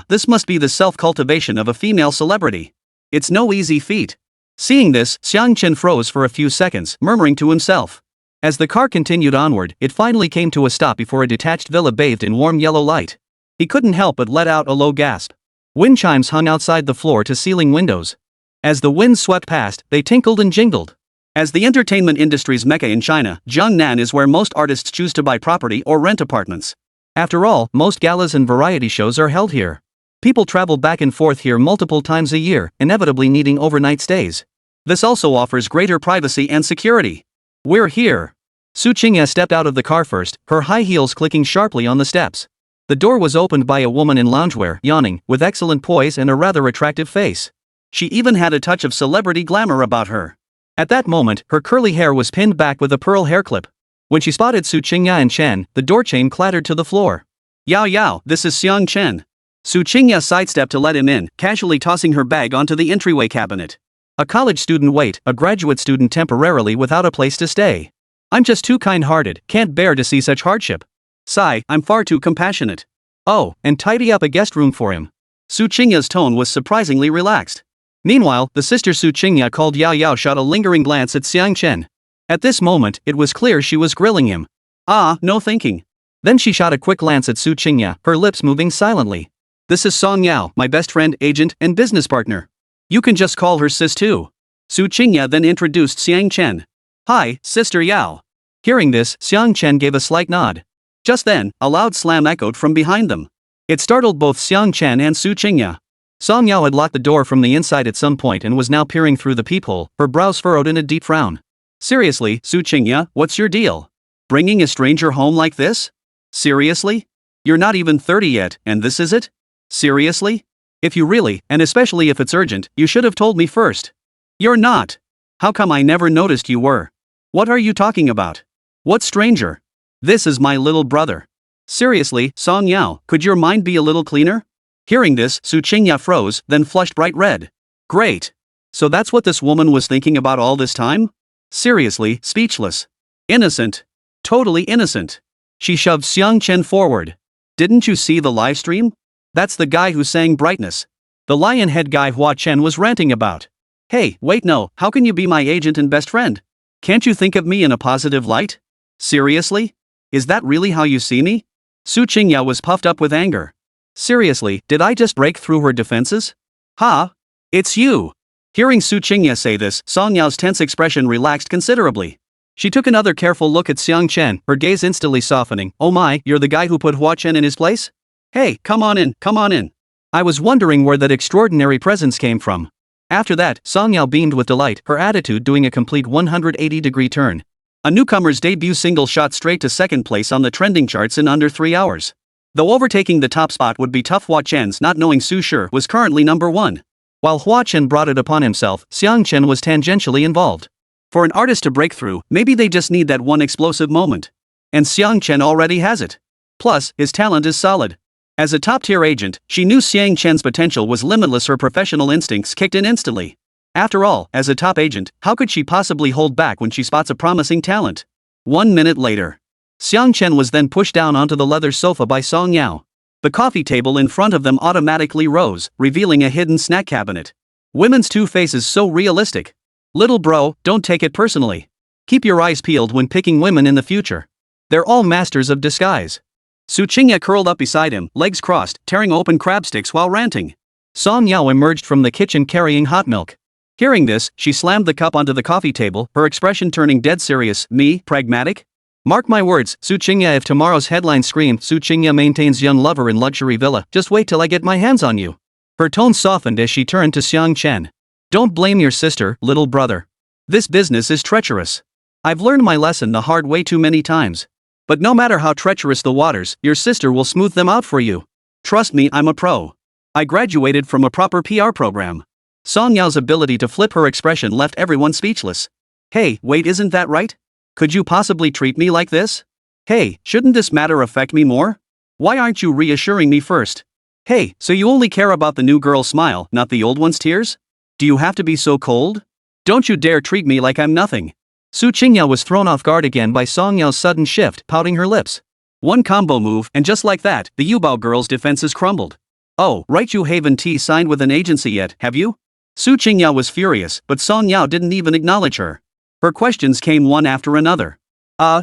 This must be the self-cultivation of a female celebrity. It's no easy feat. Seeing this, Xiang Chen froze for a few seconds, murmuring to himself. As the car continued onward, it finally came to a stop before a detached villa bathed in warm yellow light. He couldn't help but let out a low gasp. Wind chimes hung outside the floor-to-ceiling windows. As the wind swept past, they tinkled and jingled. As the entertainment industry's mecca in China, Jiangnan is where most artists choose to buy property or rent apartments. After all, most galas and variety shows are held here. People travel back and forth here multiple times a year, inevitably needing overnight stays. This also offers greater privacy and security. We're here. Su Qingya stepped out of the car first, her high heels clicking sharply on the steps. The door was opened by a woman in loungewear, yawning, with excellent poise and a rather attractive face. She even had a touch of celebrity glamour about her. At that moment, her curly hair was pinned back with a pearl hair clip. When she spotted Su Qingya and Chen, the door chain clattered to the floor. "Yao Yao, this is Xiang Chen." Su Qingya sidestepped to let him in, casually tossing her bag onto the entryway cabinet. A college student wait, a graduate student temporarily without a place to stay. "I'm just too kind-hearted, can't bear to see such hardship." "Sigh, I'm far too compassionate." "Oh, and tidy up a guest room for him." Su Qingya's tone was surprisingly relaxed. Meanwhile, the sister Su Qingya called Yao Yao shot a lingering glance at Xiang Chen. At this moment, it was clear she was grilling him. No thinking. Then she shot a quick glance at Su Qingya, her lips moving silently. "This is Song Yao, my best friend, agent, and business partner. You can just call her sis too." Su Qingya then introduced Xiang Chen. "Hi, Sister Yao." Hearing this, Xiang Chen gave a slight nod. Just then, a loud slam echoed from behind them. It startled both Xiang Chen and Su Qingya. Song Yao had locked the door from the inside at some point and was now peering through the peephole, her brows furrowed in a deep frown. "Seriously, Su Qingya, what's your deal? Bringing a stranger home like this? Seriously? You're not even 30 yet, and this is it? Seriously? If you really, and especially if it's urgent, you should have told me first." "You're not. How come I never noticed you were? What are you talking about? What stranger? This is my little brother." "Seriously, Song Yao, could your mind be a little cleaner?" Hearing this, Su Qingya froze, then flushed bright red. "Great. So that's what this woman was thinking about all this time? Seriously, speechless. Innocent. Totally innocent." She shoved Xiang Chen forward. "Didn't you see the live stream? That's the guy who sang Brightness. The lion head guy Hua Chen was ranting about. Hey, wait, no, how can you be my agent and best friend? Can't you think of me in a positive light? Seriously? Is that really how you see me?" Su Qingya was puffed up with anger. "Seriously, did I just break through her defenses? Ha! It's you." Hearing Su Qingya say this, Song Yao's tense expression relaxed considerably. She took another careful look at Xiang Chen, her gaze instantly softening. "Oh my, you're the guy who put Hua Chen in his place? Hey, come on in, come on in. I was wondering where that extraordinary presence came from." After that, Song Yao beamed with delight, her attitude doing a complete 180-degree turn. A newcomer's debut single shot straight to second place on the trending charts in under 3 hours. Though overtaking the top spot would be tough, Hua Chen's Not Knowing Su Shi was currently number 1. While Hua Chen brought it upon himself, Xiang Chen was tangentially involved. For an artist to break through, maybe they just need that one explosive moment. And Xiang Chen already has it. Plus, his talent is solid. As a top-tier agent, she knew Xiang Chen's potential was limitless. Her professional instincts kicked in instantly. After all, as a top agent, how could she possibly hold back when she spots a promising talent? 1 minute later, Xiang Chen was then pushed down onto the leather sofa by Song Yao. The coffee table in front of them automatically rose, revealing a hidden snack cabinet. Women's two faces so realistic. Little bro, don't take it personally. Keep your eyes peeled when picking women in the future. They're all masters of disguise. Su Qingya curled up beside him, legs crossed, tearing open crab sticks while ranting. Song Yao emerged from the kitchen carrying hot milk. Hearing this, she slammed the cup onto the coffee table, her expression turning dead serious. "Me, pragmatic? Mark my words, Su Qingya, if tomorrow's headline screamed, 'Su Qingya maintains young lover in luxury villa,' just wait till I get my hands on you." Her tone softened as she turned to Xiang Chen. "Don't blame your sister, little brother. This business is treacherous. I've learned my lesson the hard way too many times. But no matter how treacherous the waters, your sister will smooth them out for you. Trust me, I'm a pro. I graduated from a proper PR program." Song Yao's ability to flip her expression left everyone speechless. "Hey, wait, isn't that right? Could you possibly treat me like this? Hey, shouldn't this matter affect me more? Why aren't you reassuring me first? Hey, so you only care about the new girl's smile, not the old one's tears? Do you have to be so cold? Don't you dare treat me like I'm nothing." Su Qingya was thrown off guard again by Song Yao's sudden shift, pouting her lips. One combo move, and just like that, the Yubao girl's defenses crumbled. "Oh, right, you haven't signed with an agency yet, have you?" Su Qingya was furious, but Song Yao didn't even acknowledge her. Her questions came one after another.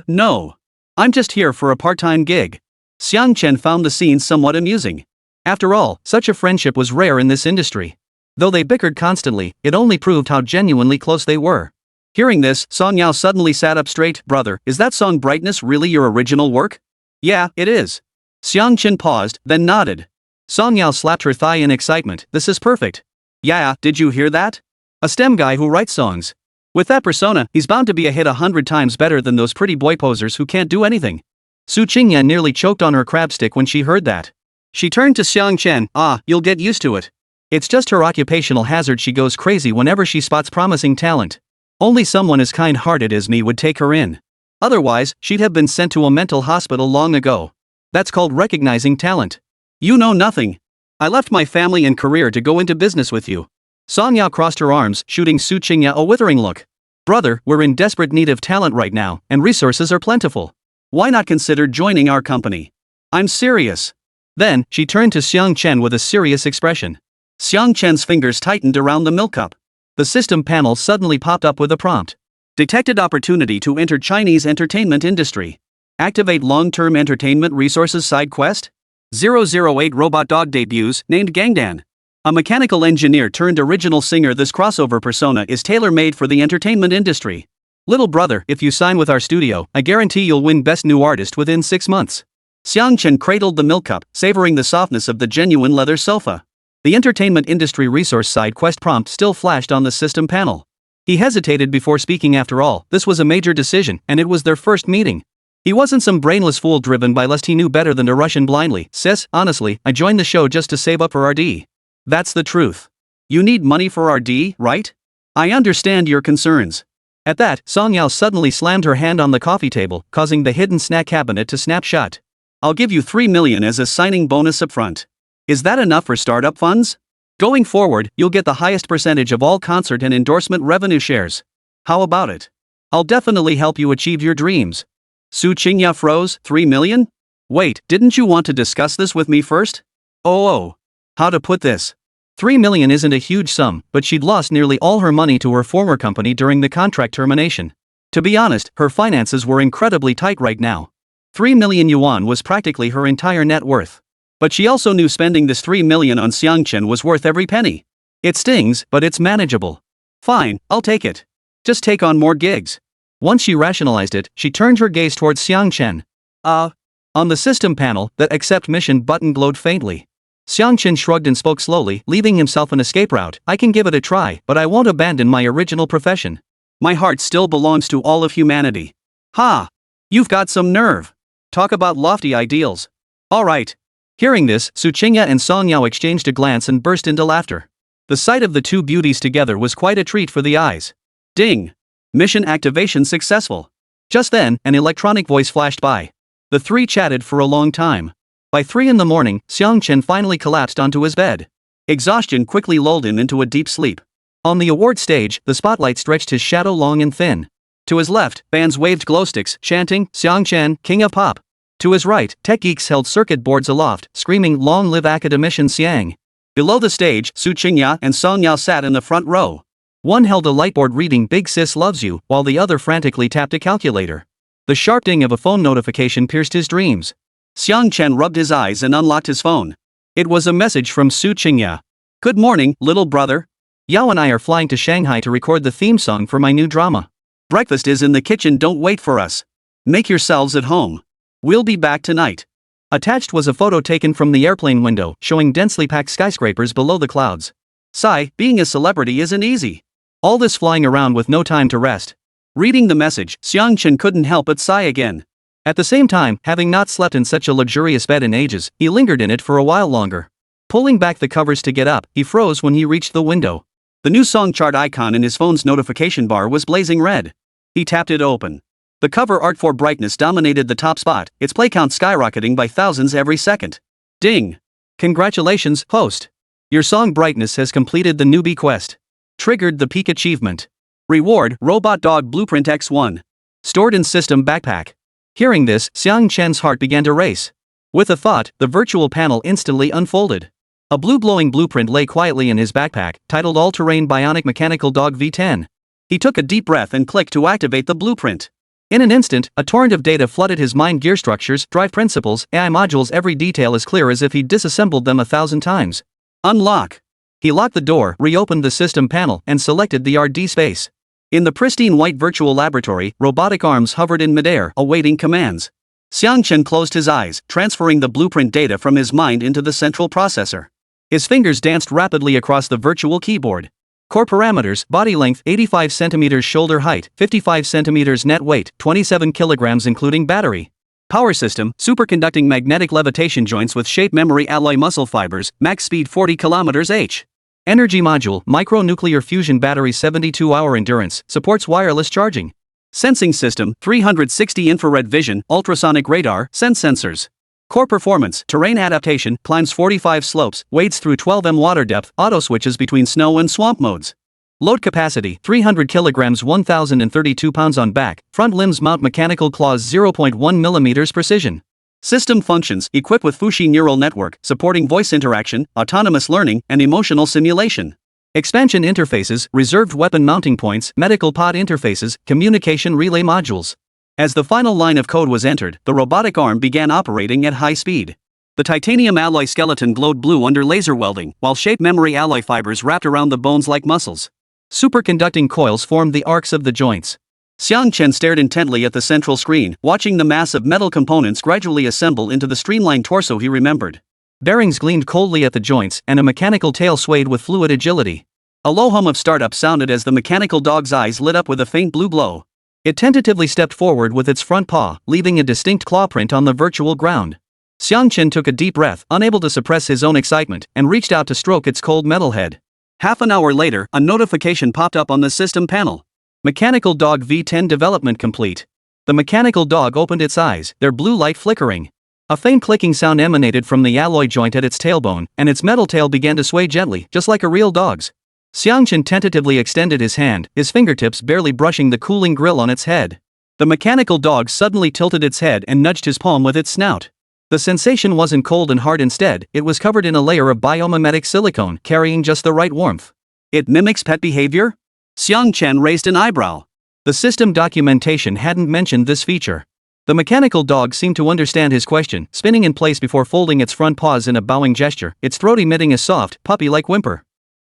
No. I'm just here for a part-time gig." Xiang Chen found the scene somewhat amusing. After all, such a friendship was rare in this industry. Though they bickered constantly, it only proved how genuinely close they were. Hearing this, Song Yao suddenly sat up straight. Brother, is that song Brightness really your original work? Yeah, it is. Xiang Chen paused, then nodded. Song Yao slapped her thigh in excitement. This is perfect. Yeah, did you hear that? A STEM guy who writes songs. With that persona, he's bound to be a hit 100 times better than those pretty boy posers who can't do anything. Su Qingyan nearly choked on her crab stick when she heard that. She turned to Xiang Chen. You'll get used to it. It's just her occupational hazard. She goes crazy whenever she spots promising talent. Only someone as kind-hearted as me would take her in. Otherwise, she'd have been sent to a mental hospital long ago. That's called recognizing talent. You know nothing. I left my family and career to go into business with you. Song Yao crossed her arms, shooting Su Qingya a withering look. Brother, we're in desperate need of talent right now, and resources are plentiful. Why not consider joining our company? I'm serious. Then, she turned to Xiang Chen with a serious expression. Xiang Chen's fingers tightened around the milk cup. The system panel suddenly popped up with a prompt. Detected opportunity to enter Chinese entertainment industry. Activate long-term entertainment resources side quest? 008 robot dog debuts, named Gangdan. A mechanical engineer turned original singer. This crossover persona is tailor-made for the entertainment industry. Little brother, if you sign with our studio, I guarantee you'll win Best New Artist within 6 months. Xiang Chen cradled the milk cup, savoring the softness of the genuine leather sofa. The entertainment industry resource side quest prompt still flashed on the system panel. He hesitated before speaking. After all, this was a major decision, and it was their first meeting. He wasn't some brainless fool driven by lust. He knew better than to rush in blindly. Sis, honestly, I joined the show just to save up for RD. That's the truth. You need money for RD, right? I understand your concerns. At that, Song Yao suddenly slammed her hand on the coffee table, causing the hidden snack cabinet to snap shut. I'll give you 3 million as a signing bonus upfront. Is that enough for startup funds? Going forward, you'll get the highest percentage of all concert and endorsement revenue shares. How about it? I'll definitely help you achieve your dreams. Su Qingya froze. 3 million? Wait, didn't you want to discuss this with me first? Oh. How to put this? 3 million isn't a huge sum, but she'd lost nearly all her money to her former company during the contract termination. To be honest, her finances were incredibly tight right now. 3 million yuan was practically her entire net worth. But she also knew spending this 3 million on Xiang Chen was worth every penny. It stings, but it's manageable. Fine, I'll take it. Just take on more gigs. Once she rationalized it, she turned her gaze towards Xiang Chen. On the system panel, that accept mission button glowed faintly. Xiang Chen shrugged and spoke slowly, leaving himself an escape route. I can give it a try, but I won't abandon my original profession. My heart still belongs to all of humanity. Ha! You've got some nerve. Talk about lofty ideals. All right. Hearing this, Su Qingya and Song Yao exchanged a glance and burst into laughter. The sight of the two beauties together was quite a treat for the eyes. Ding! Mission activation successful. Just then, an electronic voice flashed by. The three chatted for a long time. By 3 in the morning, Xiang Chen finally collapsed onto his bed. Exhaustion quickly lulled him into a deep sleep. On the award stage, the spotlight stretched his shadow long and thin. To his left, bands waved glowsticks, chanting, Xiang Chen, King of Pop. To his right, tech geeks held circuit boards aloft, screaming, Long live Academician Xiang. Below the stage, Su Qingya and Song Yao sat in the front row. One held a lightboard reading Big Sis Loves You, while the other frantically tapped a calculator. The sharp ding of a phone notification pierced his dreams. Xiang Chen rubbed his eyes and unlocked his phone. It was a message from Su Qingya. Good morning, little brother. Yao and I are flying to Shanghai to record the theme song for my new drama. Breakfast is in the kitchen, don't wait for us. Make yourselves at home. We'll be back tonight. Attached was a photo taken from the airplane window, showing densely packed skyscrapers below the clouds. Sigh, being a celebrity isn't easy. All this flying around with no time to rest. Reading the message, Xiang Chen couldn't help but sigh again. At the same time, having not slept in such a luxurious bed in ages, he lingered in it for a while longer. Pulling back the covers to get up, he froze when he reached the window. The new song chart icon in his phone's notification bar was blazing red. He tapped it open. The cover art for Brightness dominated the top spot, its play count skyrocketing by thousands every second. Ding! Congratulations, host! Your song Brightness has completed the newbie quest. Triggered the peak achievement. Reward, Robot Dog Blueprint X1. Stored in system backpack. Hearing this, Xiang Chen's heart began to race. With a thought, the virtual panel instantly unfolded. A blue glowing blueprint lay quietly in his backpack, titled All-Terrain Bionic Mechanical Dog V10. He took a deep breath and clicked to activate the blueprint. In an instant, a torrent of data flooded his mind: gear structures, drive principles, AI modules, every detail as clear as if he'd disassembled them 1,000 times. Unlock. He locked the door, reopened the system panel, and selected the RD space. In the pristine white virtual laboratory, robotic arms hovered in midair, awaiting commands. Xiang Chen closed his eyes, transferring the blueprint data from his mind into the central processor. His fingers danced rapidly across the virtual keyboard. Core parameters: body length 85 cm, shoulder height 55 cm, net weight 27 kg including battery. Power system: superconducting magnetic levitation joints with shape memory alloy muscle fibers, max speed 40 km/h. Energy module: micronuclear fusion battery, 72-hour endurance, supports wireless charging. Sensing system: 360 infrared vision, ultrasonic radar, sense sensors. Core performance: terrain adaptation, climbs 45 slopes, wades through 12 m water depth, auto switches between snow and swamp modes. Load capacity: 300 kg, 1,032 pounds on back, front limbs mount mechanical claws, 0.1 mm precision. System functions: equipped with Fuxi neural network, supporting voice interaction, autonomous learning, and emotional simulation. Expansion interfaces: reserved weapon mounting points, medical pod interfaces, communication relay modules. As the final line of code was entered, the robotic arm began operating at high speed. The titanium alloy skeleton glowed blue under laser welding, while shape memory alloy fibers wrapped around the bones like muscles. Superconducting coils formed the arcs of the joints. Xiang Chen stared intently at the central screen, watching the mass of metal components gradually assemble into the streamlined torso he remembered. Bearings gleamed coldly at the joints, and a mechanical tail swayed with fluid agility. A low hum of startup sounded as the mechanical dog's eyes lit up with a faint blue glow. It tentatively stepped forward with its front paw, leaving a distinct claw print on the virtual ground. Xiang Chen took a deep breath, unable to suppress his own excitement, and reached out to stroke its cold metal head. Half an hour later, a notification popped up on the system panel. Mechanical Dog V10 development complete. The mechanical dog opened its eyes, their blue light flickering. A faint clicking sound emanated from the alloy joint at its tailbone, and its metal tail began to sway gently, just like a real dog's. Xiang Chen tentatively extended his hand, his fingertips barely brushing the cooling grill on its head. The mechanical dog suddenly tilted its head and nudged his palm with its snout. The sensation wasn't cold and hard, instead, it was covered in a layer of biomimetic silicone, carrying just the right warmth. It mimics pet behavior? Xiang Chen raised an eyebrow. The system documentation hadn't mentioned this feature. The mechanical dog seemed to understand his question, spinning in place before folding its front paws in a bowing gesture, its throat emitting a soft, puppy-like whimper.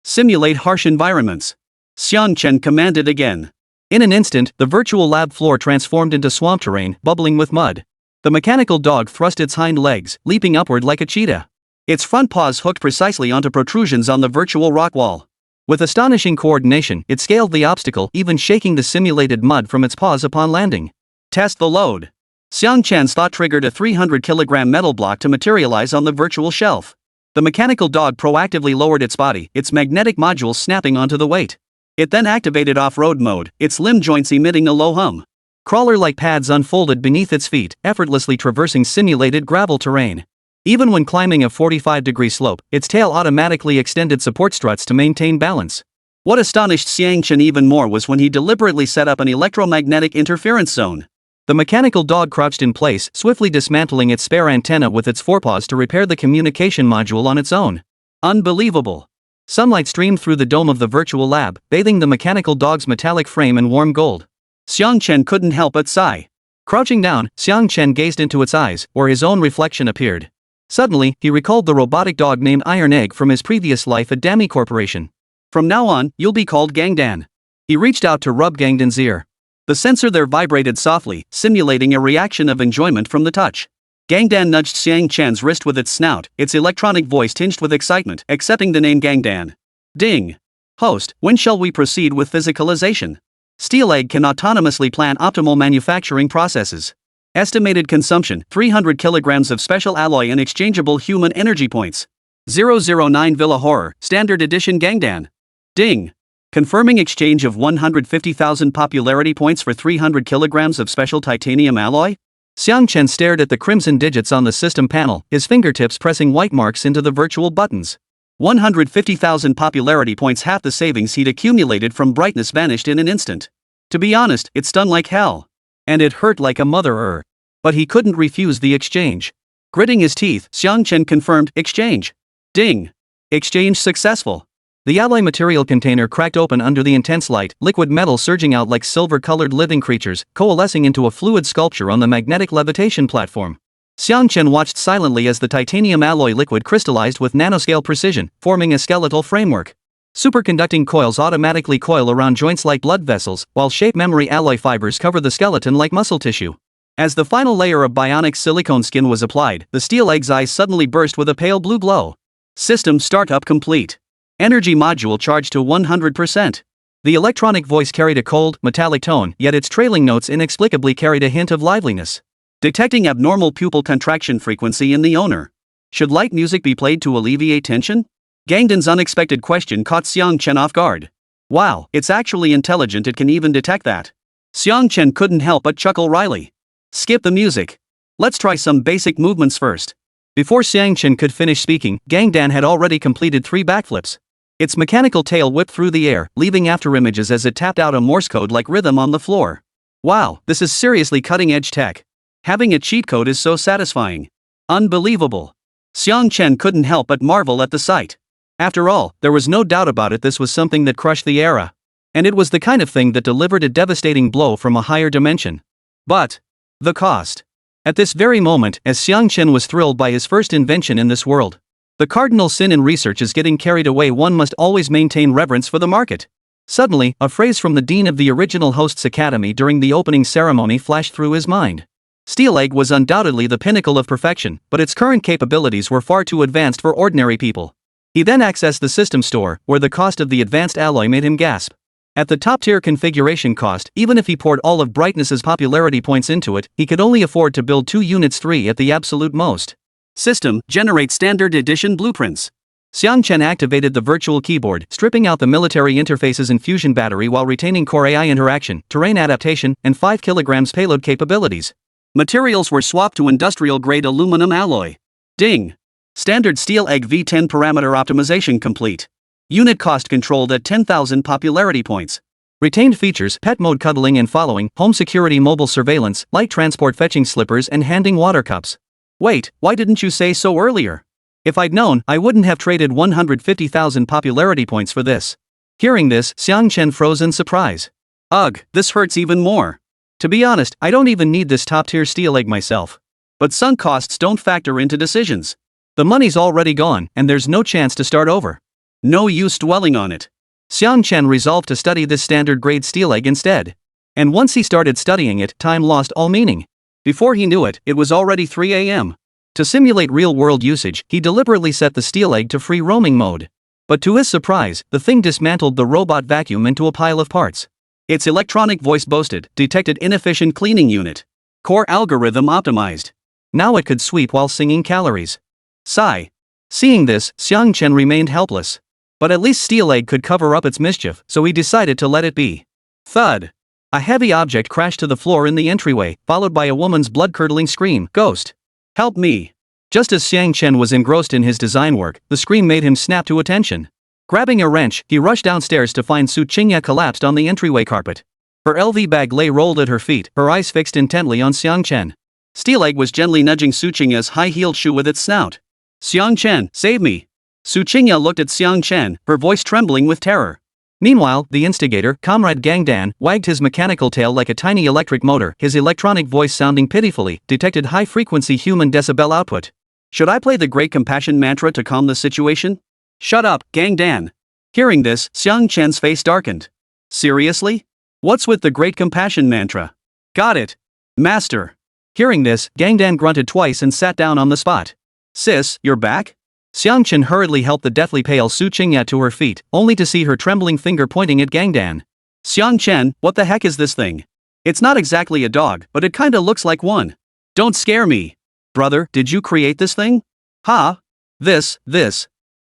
Simulate harsh environments. Xiang Chen commanded again. In an instant, the virtual lab floor transformed into swamp terrain, bubbling with mud. The mechanical dog thrust its hind legs, leaping upward like a cheetah. Its front paws hooked precisely onto protrusions on the virtual rock wall. With astonishing coordination, it scaled the obstacle, even shaking the simulated mud from its paws upon landing. Test the load. Xiang Chen's thought triggered a 300-kilogram metal block to materialize on the virtual shelf. The mechanical dog proactively lowered its body, its magnetic modules snapping onto the weight. It then activated off-road mode, its limb joints emitting a low hum. Crawler-like pads unfolded beneath its feet, effortlessly traversing simulated gravel terrain. Even when climbing a 45-degree slope, its tail automatically extended support struts to maintain balance. What astonished Xiang Chen even more was when he deliberately set up an electromagnetic interference zone. The mechanical dog crouched in place, swiftly dismantling its spare antenna with its forepaws to repair the communication module on its own. Unbelievable. Sunlight streamed through the dome of the virtual lab, bathing the mechanical dog's metallic frame in warm gold. Xiang Chen couldn't help but sigh. Crouching down, Xiang Chen gazed into its eyes, where his own reflection appeared. Suddenly, he recalled the robotic dog named Iron Egg from his previous life at Dami Corporation. From now on, you'll be called Gangdan. He reached out to rub Gangdan's ear. The sensor there vibrated softly, simulating a reaction of enjoyment from the touch. Gangdan nudged Xiang Chen's wrist with its snout, its electronic voice tinged with excitement, accepting the name Gangdan. Ding. Host, when shall we proceed with physicalization? Steel Egg can autonomously plan optimal manufacturing processes. Estimated consumption, 300 kilograms of special alloy and exchangeable human energy points. 009 Villa Horror, Standard Edition Gangdan. Ding. Confirming exchange of 150,000 popularity points for 300 kilograms of special titanium alloy? Xiang Chen stared at the crimson digits on the system panel, his fingertips pressing white marks into the virtual buttons. 150,000 popularity points, half the savings he'd accumulated from brightness vanished in an instant. To be honest, it stung like hell. And it hurt like a mother. But he couldn't refuse the exchange. Gritting his teeth, Xiang Chen confirmed, exchange. Ding. Exchange successful. The alloy material container cracked open under the intense light, liquid metal surging out like silver-colored living creatures, coalescing into a fluid sculpture on the magnetic levitation platform. Xiang Chen watched silently as the titanium alloy liquid crystallized with nanoscale precision, forming a skeletal framework. Superconducting coils automatically coil around joints like blood vessels, while shape memory alloy fibers cover the skeleton like muscle tissue. As the final layer of bionic silicone skin was applied, the steel egg's eyes suddenly burst with a pale blue glow. System startup complete. Energy module charged to 100%. The electronic voice carried a cold, metallic tone, yet its trailing notes inexplicably carried a hint of liveliness. Detecting abnormal pupil contraction frequency in the owner. Should light music be played to alleviate tension? Gangdan's unexpected question caught Xiang Chen off guard. Wow, it's actually intelligent, it can even detect that. Xiang Chen couldn't help but chuckle wryly. Skip the music. Let's try some basic movements first. Before Xiang Chen could finish speaking, Gangdan had already completed 3 backflips. Its mechanical tail whipped through the air, leaving afterimages as it tapped out a Morse code-like rhythm on the floor. Wow, this is seriously cutting-edge tech. Having a cheat code is so satisfying. Unbelievable. Xiang Chen couldn't help but marvel at the sight. After all, there was no doubt about it, this was something that crushed the era. And it was the kind of thing that delivered a devastating blow from a higher dimension. But the cost. At this very moment, as Xiang Chen was thrilled by his first invention in this world. The cardinal sin in research is getting carried away. One must always maintain reverence for the market. Suddenly, a phrase from the dean of the original Hosts Academy during the opening ceremony flashed through his mind. Steel Egg was undoubtedly the pinnacle of perfection, but its current capabilities were far too advanced for ordinary people. He then accessed the system store, where the cost of the advanced alloy made him gasp. At the top-tier configuration cost, even if he poured all of Brightness's popularity points into it, he could only afford to build 2 units, 3 at the absolute most. System, generate standard edition blueprints. Xiang Chen activated the virtual keyboard, stripping out the military interfaces and fusion battery while retaining core AI interaction, terrain adaptation, and 5 kg payload capabilities. Materials were swapped to industrial-grade aluminum alloy. Ding! Standard Steel Egg V10 parameter optimization complete. Unit cost controlled at 10,000 popularity points. Retained features: pet mode cuddling and following, home security mobile surveillance, light transport fetching slippers and handing water cups. Wait, why didn't you say so earlier? If I'd known, I wouldn't have traded 150,000 popularity points for this. Hearing this, Xiang Chen froze in surprise. Ugh, this hurts even more. To be honest, I don't even need this top-tier Steel Egg myself. But sunk costs don't factor into decisions. The money's already gone, and there's no chance to start over. No use dwelling on it. Xiang Chen resolved to study this standard-grade Steel Egg instead. And once he started studying it, time lost all meaning. Before he knew it, it was already 3 a.m. To simulate real-world usage, he deliberately set the Steel Egg to free roaming mode. But to his surprise, the thing dismantled the robot vacuum into a pile of parts. Its electronic voice boasted, detected inefficient cleaning unit. Core algorithm optimized. Now it could sweep while singing calories. Sigh. Seeing this, Xiang Chen remained helpless. But at least Steel Egg could cover up its mischief, so he decided to let it be. Thud. A heavy object crashed to the floor in the entryway, followed by a woman's blood-curdling scream. Ghost! Help me! Just as Xiang Chen was engrossed in his design work, the scream made him snap to attention. Grabbing a wrench, he rushed downstairs to find Su Qingya collapsed on the entryway carpet. Her LV bag lay rolled at her feet, her eyes fixed intently on Xiang Chen. Steel Egg was gently nudging Su Qingya's high-heeled shoe with its snout. Xiang Chen, save me! Su Qingya looked at Xiang Chen, her voice trembling with terror. Meanwhile, the instigator, Comrade Gangdan, wagged his mechanical tail like a tiny electric motor, his electronic voice sounding pitifully, detected high-frequency human decibel output. Should I play the Great Compassion mantra to calm the situation? Shut up, Gangdan. Hearing this, Xiang Chen's face darkened. Seriously? What's with the Great Compassion mantra? Got it. Master. Hearing this, Gangdan grunted twice and sat down on the spot. Sis, you're back? Xiang Chen hurriedly helped the deathly pale Su Qingya to her feet, only to see her trembling finger pointing at Gangdan. Xiang Chen, what the heck is this thing? It's not exactly a dog, but it kinda looks like one. Don't scare me. Brother, did you create this thing? Ha? This.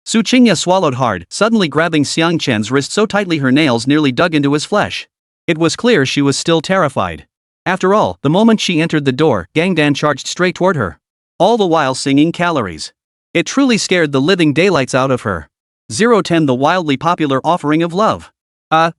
Su Qingya swallowed hard, suddenly grabbing Xiang Chen's wrist so tightly her nails nearly dug into his flesh. It was clear she was still terrified. After all, the moment she entered the door, Gangdan charged straight toward her. All the while singing calories. It truly scared the living daylights out of her. 010 The wildly popular offering of love.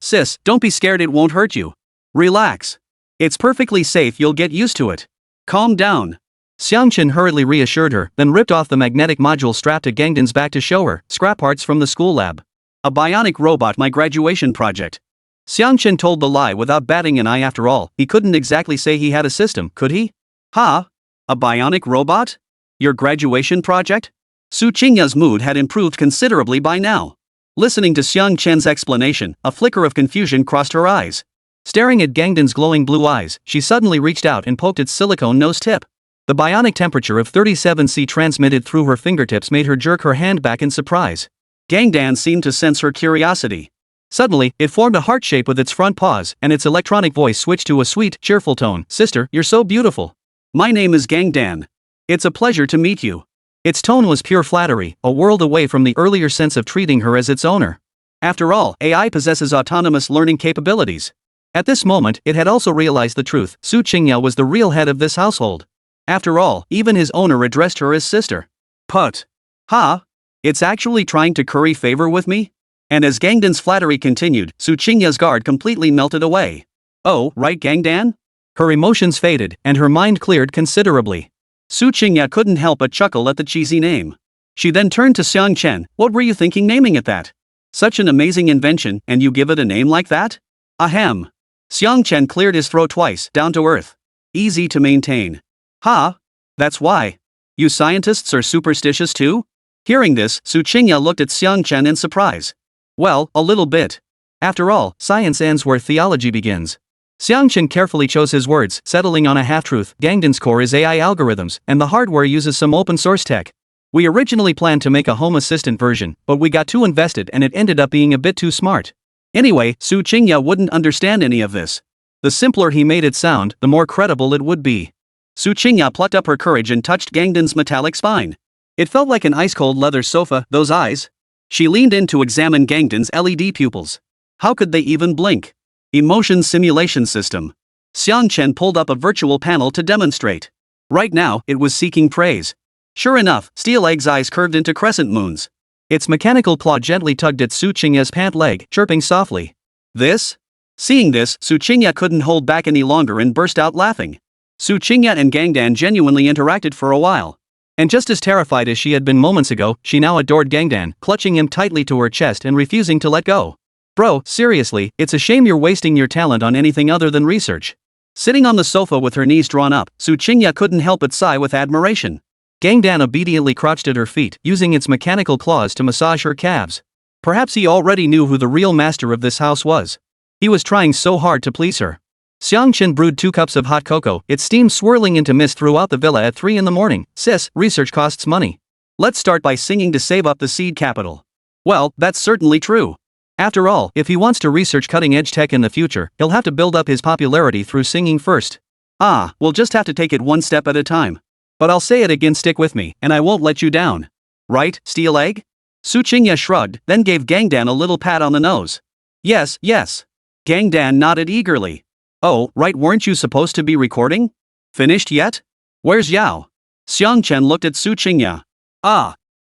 Sis, don't be scared, it won't hurt you. Relax. It's perfectly safe, you'll get used to it. Calm down. Xiang Chen hurriedly reassured her, then ripped off the magnetic module strapped to Gangdan's back to show her, scrap parts from the school lab. A bionic robot, my graduation project. Xiang Chen told the lie without batting an eye. After all, he couldn't exactly say he had a system, could he? Ha? A bionic robot? Your graduation project? Su Qingya's mood had improved considerably by now. Listening to Xiang Chen's explanation, a flicker of confusion crossed her eyes. Staring at Gangdan's glowing blue eyes, she suddenly reached out and poked its silicone nose tip. The bionic temperature of 37°C transmitted through her fingertips made her jerk her hand back in surprise. Gangdan seemed to sense her curiosity. Suddenly, it formed a heart shape with its front paws, and its electronic voice switched to a sweet, cheerful tone. Sister, you're so beautiful. My name is Gangdan. It's a pleasure to meet you. Its tone was pure flattery, a world away from the earlier sense of treating her as its owner. After all, AI possesses autonomous learning capabilities. At this moment, it had also realized the truth. Su Qingya was the real head of this household. After all, even his owner addressed her as sister. Put. Ha? It's actually trying to curry favor with me? And as Gangdan's flattery continued, Su Qingya's guard completely melted away. Oh, right, Gangdan? Her emotions faded, and her mind cleared considerably. Su Qingya couldn't help but chuckle at the cheesy name. She then turned to Xiang Chen. What were you thinking naming it that? Such an amazing invention, and you give it a name like that? Ahem. Xiang Chen cleared his throat twice, down to earth. Easy to maintain. Ha? That's why. You scientists are superstitious too? Hearing this, Su Qingya looked at Xiang Chen in surprise. Well, a little bit. After all, science ends where theology begins. Xiang Chen carefully chose his words, settling on a half-truth. Gangdan's core is AI algorithms, and the hardware uses some open-source tech. We originally planned to make a home assistant version, but we got too invested and it ended up being a bit too smart. Anyway, Su Qingya wouldn't understand any of this. The simpler he made it sound, the more credible it would be. Su Qingya plucked up her courage and touched Gangdan's metallic spine. It felt like an ice-cold leather sofa. Those eyes. She leaned in to examine Gangdan's LED pupils. How could they even blink? Emotion simulation system. Xiang Chen pulled up a virtual panel to demonstrate. Right now, it was seeking praise. Sure enough, Steel Egg's eyes curved into crescent moons. Its mechanical claw gently tugged at Su Qingya's pant leg, chirping softly. This? Seeing this, Su Qingya couldn't hold back any longer and burst out laughing. Su Qingya and Gangdan genuinely interacted for a while. And just as terrified as she had been moments ago, she now adored Gangdan, clutching him tightly to her chest and refusing to let go. Bro, seriously, it's a shame you're wasting your talent on anything other than research. Sitting on the sofa with her knees drawn up, Su Qingya couldn't help but sigh with admiration. Gangdan obediently crouched at her feet, using its mechanical claws to massage her calves. Perhaps he already knew who the real master of this house was. He was trying so hard to please her. Xiang Chen brewed 2 cups of hot cocoa, its steam swirling into mist throughout the villa at 3 in the morning. Sis, research costs money. Let's start by singing to save up the seed capital. Well, that's certainly true. After all, if he wants to research cutting-edge tech in the future, he'll have to build up his popularity through singing first. We'll just have to take it one step at a time. But I'll say it again, stick with me, and I won't let you down. Right, Steel Egg? Su Qingya shrugged, then gave Gangdan a little pat on the nose. Yes, yes. Gangdan nodded eagerly. Oh, right, weren't you supposed to be recording? Finished yet? Where's Yao? Xiang Chen looked at Su Qingya.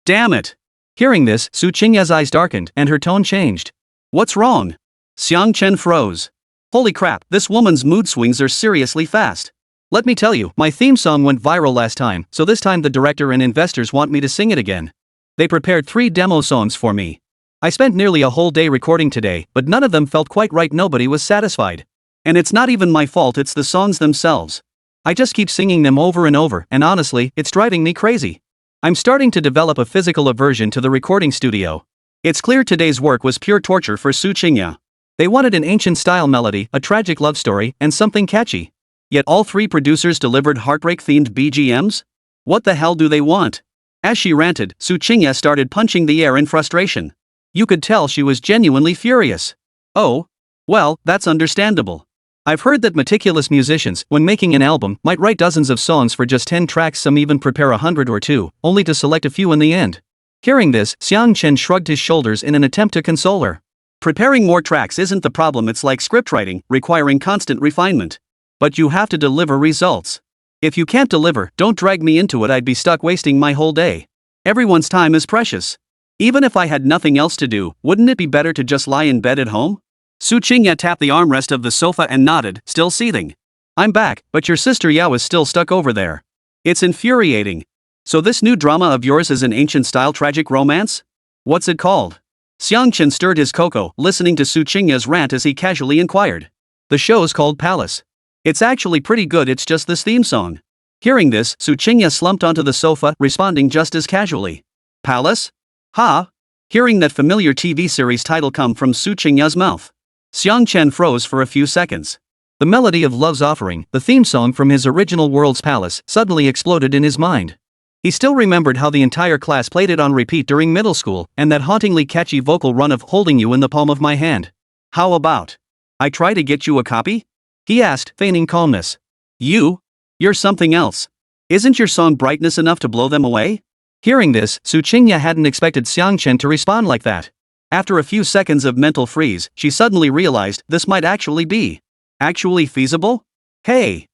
Damn it. Hearing this, Su Qingya's eyes darkened, and her tone changed. What's wrong? Xiang Chen froze. Holy crap, this woman's mood swings are seriously fast. Let me tell you, my theme song went viral last time, so this time the director and investors want me to sing it again. They prepared 3 demo songs for me. I spent nearly a whole day recording today, but none of them felt quite right. Nobody was satisfied. And it's not even my fault, it's the songs themselves. I just keep singing them over and over, and honestly, it's driving me crazy. I'm starting to develop a physical aversion to the recording studio. It's clear today's work was pure torture for Su Qingya. They wanted an ancient-style melody, a tragic love story, and something catchy. Yet all 3 producers delivered heartbreak-themed BGMs? What the hell do they want? As she ranted, Su Qingya started punching the air in frustration. You could tell she was genuinely furious. Oh? Well, that's understandable. I've heard that meticulous musicians, when making an album, might write dozens of songs for just 10 tracks, some even prepare 100 or 2, only to select a few in the end. Hearing this, Xiang Chen shrugged his shoulders in an attempt to console her. Preparing more tracks isn't the problem, it's like scriptwriting, requiring constant refinement. But you have to deliver results. If you can't deliver, don't drag me into it, I'd be stuck wasting my whole day. Everyone's time is precious. Even if I had nothing else to do, wouldn't it be better to just lie in bed at home? Su Qingya tapped the armrest of the sofa and nodded, still seething. I'm back, but your sister Yao is still stuck over there. It's infuriating. So this new drama of yours is an ancient-style tragic romance? What's it called? Xiang Chen stirred his cocoa, listening to Su Qingya's rant as he casually inquired. The show's called Palace. It's actually pretty good, it's just this theme song. Hearing this, Su Qingya slumped onto the sofa, responding just as casually. Palace? Ha? Hearing that familiar TV series title come from Su Qingya's mouth, Xiang Chen froze for a few seconds. The melody of Love's Offering, the theme song from his original world's Palace, suddenly exploded in his mind. He still remembered how the entire class played it on repeat during middle school, and that hauntingly catchy vocal run of Holding You in the Palm of My Hand. How about I try to get you a copy? He asked, feigning calmness. You're something else. Isn't your song brightness enough to blow them away? Hearing this, Su Qingya hadn't expected Xiang Chen to respond like that. After a few seconds of mental freeze, she suddenly realized this might actually be feasible? Hey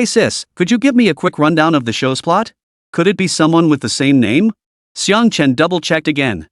sis, could you give me a quick rundown of the show's plot? Could it be someone with the same name? Xiang Chen double-checked again.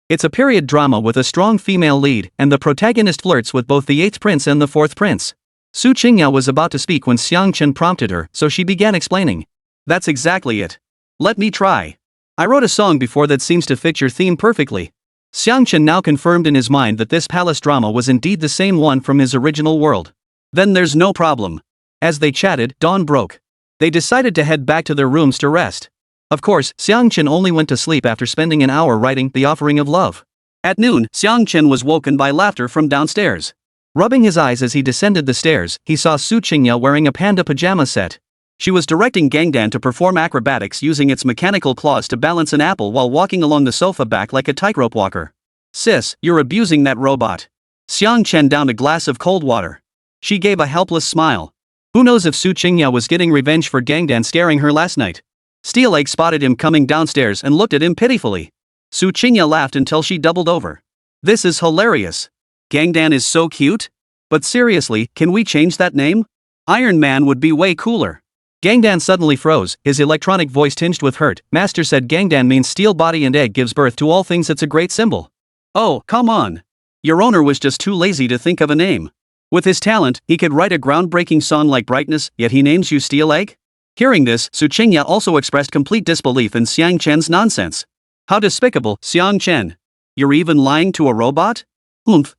It's a period drama with a strong female lead, and the protagonist flirts with both the 8th prince and the 4th prince. Su Qingya was about to speak when Xiang Chen prompted her, so she began explaining. That's exactly it. Let me try. I wrote a song before that seems to fit your theme perfectly. Xiang Chen now confirmed in his mind that this palace drama was indeed the same one from his original world. Then there's no problem. As they chatted, dawn broke. They decided to head back to their rooms to rest. Of course, Xiang Chen only went to sleep after spending an hour writing The Offering of Love. At noon, Xiang Chen was woken by laughter from downstairs. Rubbing his eyes as he descended the stairs, he saw Su Qingya wearing a panda pajama set. She was directing Gangdan to perform acrobatics using its mechanical claws to balance an apple while walking along the sofa back like a tightrope walker. Sis, you're abusing that robot. Xiang Chen downed a glass of cold water. She gave a helpless smile. Who knows if Su Qingya was getting revenge for Gangdan scaring her last night? Steeleg spotted him coming downstairs and looked at him pitifully. Su Qingya laughed until she doubled over. This is hilarious. Gangdan is so cute? But seriously, can we change that name? Iron Man would be way cooler. Gangdan suddenly froze, his electronic voice tinged with hurt. Master said Gangdan means steel body and egg gives birth to all things, it's a great symbol. Oh, come on. Your owner was just too lazy to think of a name. With his talent, he could write a groundbreaking song like Brightness, yet he names you Steel Egg? Hearing this, Su Qingya also expressed complete disbelief in Xiang Chen's nonsense. How despicable, Xiang Chen. You're even lying to a robot?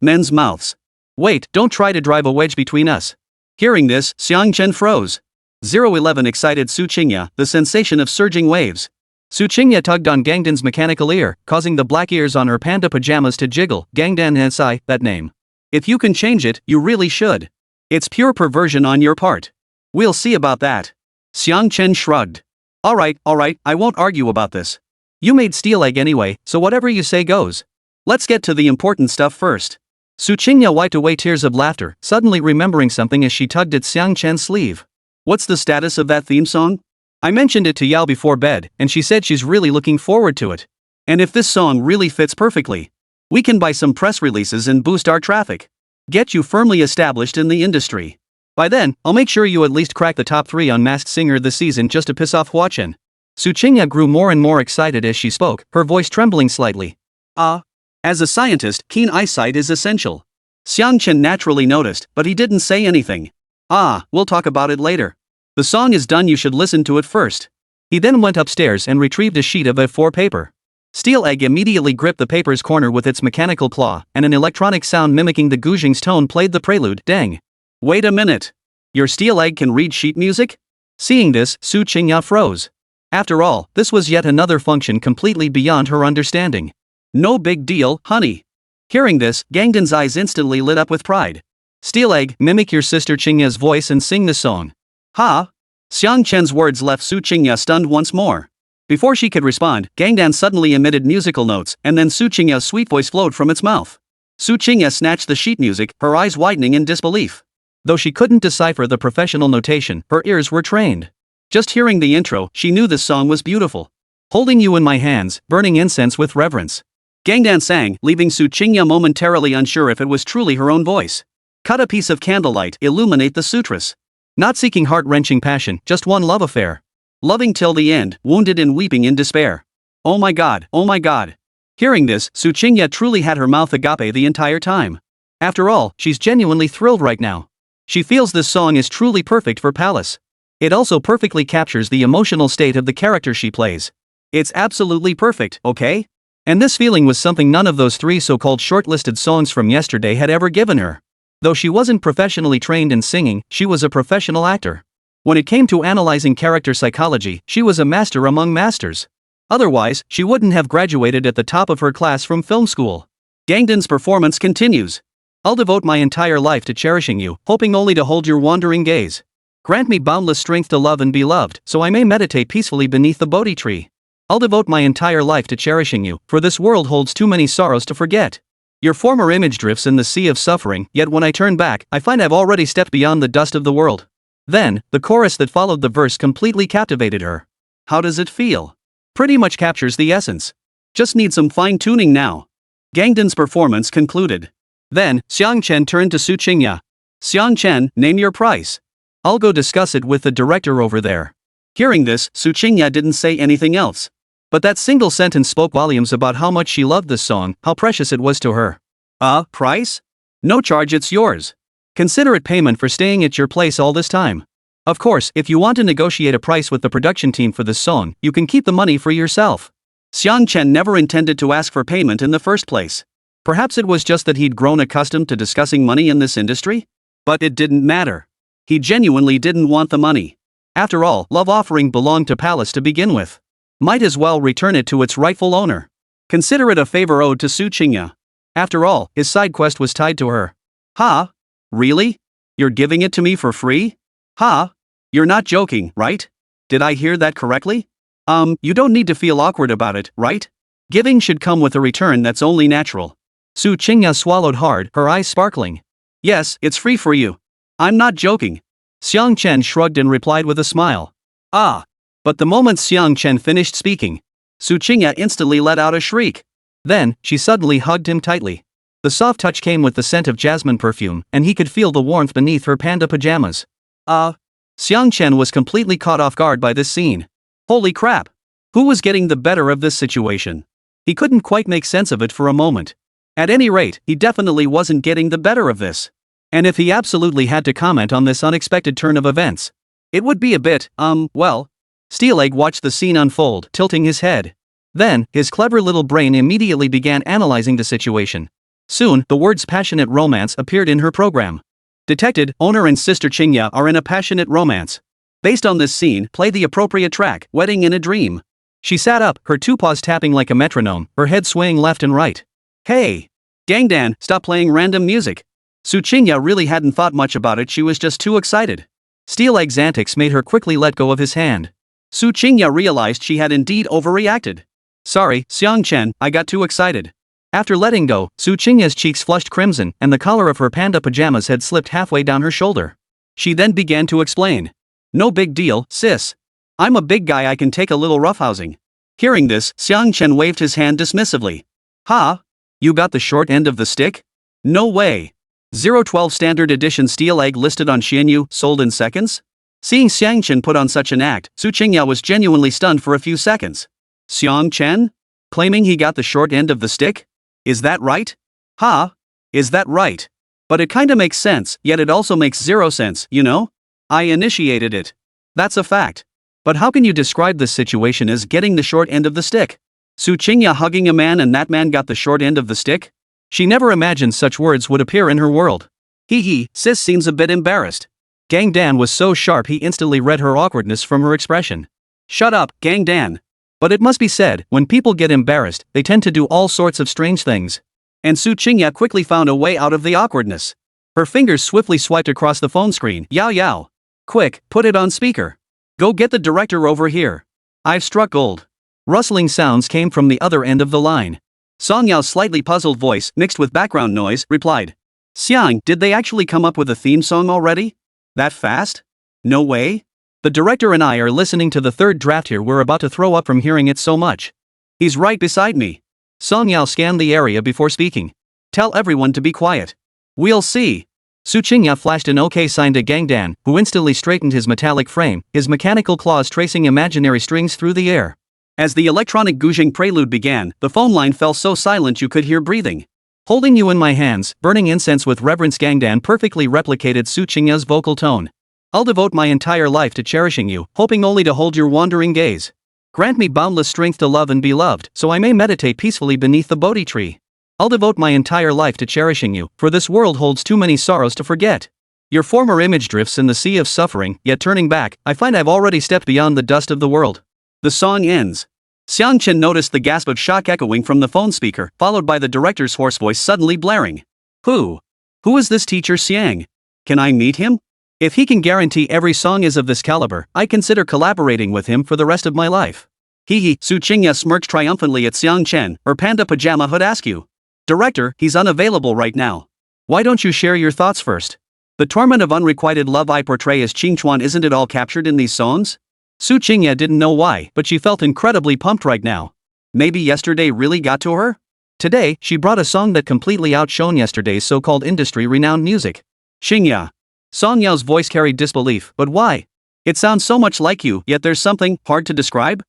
Men's mouths. Wait, don't try to drive a wedge between us. Hearing this, Xiang Chen froze. 011 excited Su Qingya, the sensation of surging waves. Su Qingya tugged on Gangdan's mechanical ear, causing the black ears on her panda pajamas to jiggle. Gangdan SI, that name. If you can change it, you really should. It's pure perversion on your part. We'll see about that. Xiang Chen shrugged. Alright, I won't argue about this. You made Steel Egg anyway, so whatever you say goes. Let's get to the important stuff first. Su Qingya wiped away tears of laughter, suddenly remembering something as she tugged at Xiang Chen's sleeve. What's the status of that theme song? I mentioned it to Yao before bed, and she said she's really looking forward to it. And if this song really fits perfectly, we can buy some press releases and boost our traffic. Get you firmly established in the industry. By then, I'll make sure you at least crack the top 3 on Masked Singer this season just to piss off Hua Chen. Su Qingya grew more and more excited as she spoke, her voice trembling slightly. As a scientist, keen eyesight is essential. Xiang Chen naturally noticed, but he didn't say anything. We'll talk about it later. The song is done, you should listen to it first. He then went upstairs and retrieved a sheet of A4 paper. Steel Egg immediately gripped the paper's corner with its mechanical claw, and an electronic sound mimicking the Guzhing's tone played the prelude. Dang. Wait a minute. Your Steel Egg can read sheet music? Seeing this, Su Qingya froze. After all, this was yet another function completely beyond her understanding. No big deal, honey. Hearing this, Gangdan's eyes instantly lit up with pride. Steel Egg, mimic your sister Qingya's voice and sing the song. Xiang Chen's words left Su Qingya stunned once more. Before she could respond, Gangdan suddenly emitted musical notes, and then Su Qingya's sweet voice flowed from its mouth. Su Qingya snatched the sheet music, her eyes widening in disbelief. Though she couldn't decipher the professional notation, her ears were trained. Just hearing the intro, she knew this song was beautiful. Holding you in my hands, burning incense with reverence. Gangdan sang, leaving Su Qingya momentarily unsure if it was truly her own voice. Cut a piece of candlelight, illuminate the sutras. Not seeking heart-wrenching passion, just one love affair. Loving till the end, wounded and weeping in despair. Oh my god. Hearing this, Su Qingya truly had her mouth agape the entire time. After all, she's genuinely thrilled right now. She feels this song is truly perfect for Palace. It also perfectly captures the emotional state of the character she plays. It's absolutely perfect, okay? And this feeling was something none of those 3 so-called shortlisted songs from yesterday had ever given her. Though she wasn't professionally trained in singing, she was a professional actor. When it came to analyzing character psychology, she was a master among masters. Otherwise, she wouldn't have graduated at the top of her class from film school. Gangdan's performance continues. I'll devote my entire life to cherishing you, hoping only to hold your wandering gaze. Grant me boundless strength to love and be loved, so I may meditate peacefully beneath the Bodhi tree. I'll devote my entire life to cherishing you, for this world holds too many sorrows to forget. Your former image drifts in the sea of suffering, yet when I turn back, I find I've already stepped beyond the dust of the world. Then, the chorus that followed the verse completely captivated her. How does it feel? Pretty much captures the essence. Just need some fine-tuning now. Gangdan's performance concluded. Then, Xiang Chen turned to Su Qingya. Xiang Chen, name your price. I'll go discuss it with the director over there. Hearing this, Su Qingya didn't say anything else. But that single sentence spoke volumes about how much she loved this song, how precious it was to her. Price? No charge, it's yours. Consider it payment for staying at your place all this time. Of course, if you want to negotiate a price with the production team for this song, you can keep the money for yourself. Xiang Chen never intended to ask for payment in the first place. Perhaps it was just that he'd grown accustomed to discussing money in this industry? But it didn't matter. He genuinely didn't want the money. After all, love offering belonged to Palace to begin with. Might as well return it to its rightful owner. Consider it a favor owed to Su Qingya. After all, his side quest was tied to her. Ha? Really? You're giving it to me for free? Ha? You're not joking, right? Did I hear that correctly? You don't need to feel awkward about it, right? Giving should come with a return that's only natural. Su Qingya swallowed hard, her eyes sparkling. Yes, it's free for you. I'm not joking. Xiang Chen shrugged and replied with a smile. But the moment Xiang Chen finished speaking, Su Qingya instantly let out a shriek. Then, she suddenly hugged him tightly. The soft touch came with the scent of jasmine perfume, and he could feel the warmth beneath her panda pajamas. Xiang Chen was completely caught off guard by this scene. Holy crap! Who was getting the better of this situation? He couldn't quite make sense of it for a moment. At any rate, he definitely wasn't getting the better of this. And if he absolutely had to comment on this unexpected turn of events, it would be a bit, well. Steelegg watched the scene unfold, tilting his head. Then, his clever little brain immediately began analyzing the situation. Soon, the words passionate romance appeared in her program. Detected, owner and sister Qingya are in a passionate romance. Based on this scene, play the appropriate track, Wedding in a Dream. She sat up, her 2 paws tapping like a metronome, her head swaying left and right. Hey! Gangdan, stop playing random music. Su Qingya really hadn't thought much about it, she was just too excited. Steelegg's antics made her quickly let go of his hand. Su Qingya realized she had indeed overreacted. Sorry, Xiang Chen, I got too excited. After letting go, Su Qingya's cheeks flushed crimson and the collar of her panda pajamas had slipped halfway down her shoulder. She then began to explain. No big deal, sis. I'm a big guy, I can take a little roughhousing. Hearing this, Xiang Chen waved his hand dismissively. Ha? You got the short end of the stick? No way. 012 Standard Edition Steelegg listed on Xianyu, sold in seconds? Seeing Xiang Chen put on such an act, Su Qingya was genuinely stunned for a few seconds. Xiang Chen? Claiming he got the short end of the stick? Is that right? Ha? Is that right? But it kinda makes sense, yet it also makes 0 sense, you know? I initiated it. That's a fact. But how can you describe this situation as getting the short end of the stick? Su Qingya hugging a man and that man got the short end of the stick? She never imagined such words would appear in her world. Hee, sis seems a bit embarrassed. Gangdan was so sharp he instantly read her awkwardness from her expression. Shut up, Gangdan. But it must be said, when people get embarrassed, they tend to do all sorts of strange things. And Su Qingya quickly found a way out of the awkwardness. Her fingers swiftly swiped across the phone screen. Yao. Quick, put it on speaker. Go get the director over here. I've struck gold. Rustling sounds came from the other end of the line. Song Yao's slightly puzzled voice, mixed with background noise, replied. Xiang, did they actually come up with a theme song already? That fast? No way. The director and I are listening to the third draft here, we're about to throw up from hearing it so much. He's right beside me. Song Yao scanned the area before speaking. Tell everyone to be quiet. We'll see. Su Qingya flashed an OK sign to Gangdan, who instantly straightened his metallic frame, his mechanical claws tracing imaginary strings through the air. As the electronic Guzheng prelude began, the phone line fell so silent you could hear breathing. Holding you in my hands, burning incense with reverence. Gangdan perfectly replicated Su Qingya's vocal tone. I'll devote my entire life to cherishing you, hoping only to hold your wandering gaze. Grant me boundless strength to love and be loved, so I may meditate peacefully beneath the Bodhi tree. I'll devote my entire life to cherishing you, for this world holds too many sorrows to forget. Your former image drifts in the sea of suffering, yet turning back, I find I've already stepped beyond the dust of the world. The song ends. Xiang Chen noticed the gasp of shock echoing from the phone speaker, followed by the director's hoarse voice suddenly blaring. Who is this teacher Xiang? Can I meet him? If he can guarantee every song is of this caliber, I consider collaborating with him for the rest of my life. Hee. Su Qingya smirked triumphantly at Xiang Chen, her panda pajama hood askew. Director, he's unavailable right now. Why don't you share your thoughts first? The torment of unrequited love I portray as Qingchuan, isn't it all captured in these songs? Su Qingya didn't know why, but she felt incredibly pumped right now. Maybe yesterday really got to her? Today, she brought a song that completely outshone yesterday's so-called industry-renowned music. Xingya. Song Yao's voice carried disbelief, but why? It sounds so much like you, yet there's something hard to describe?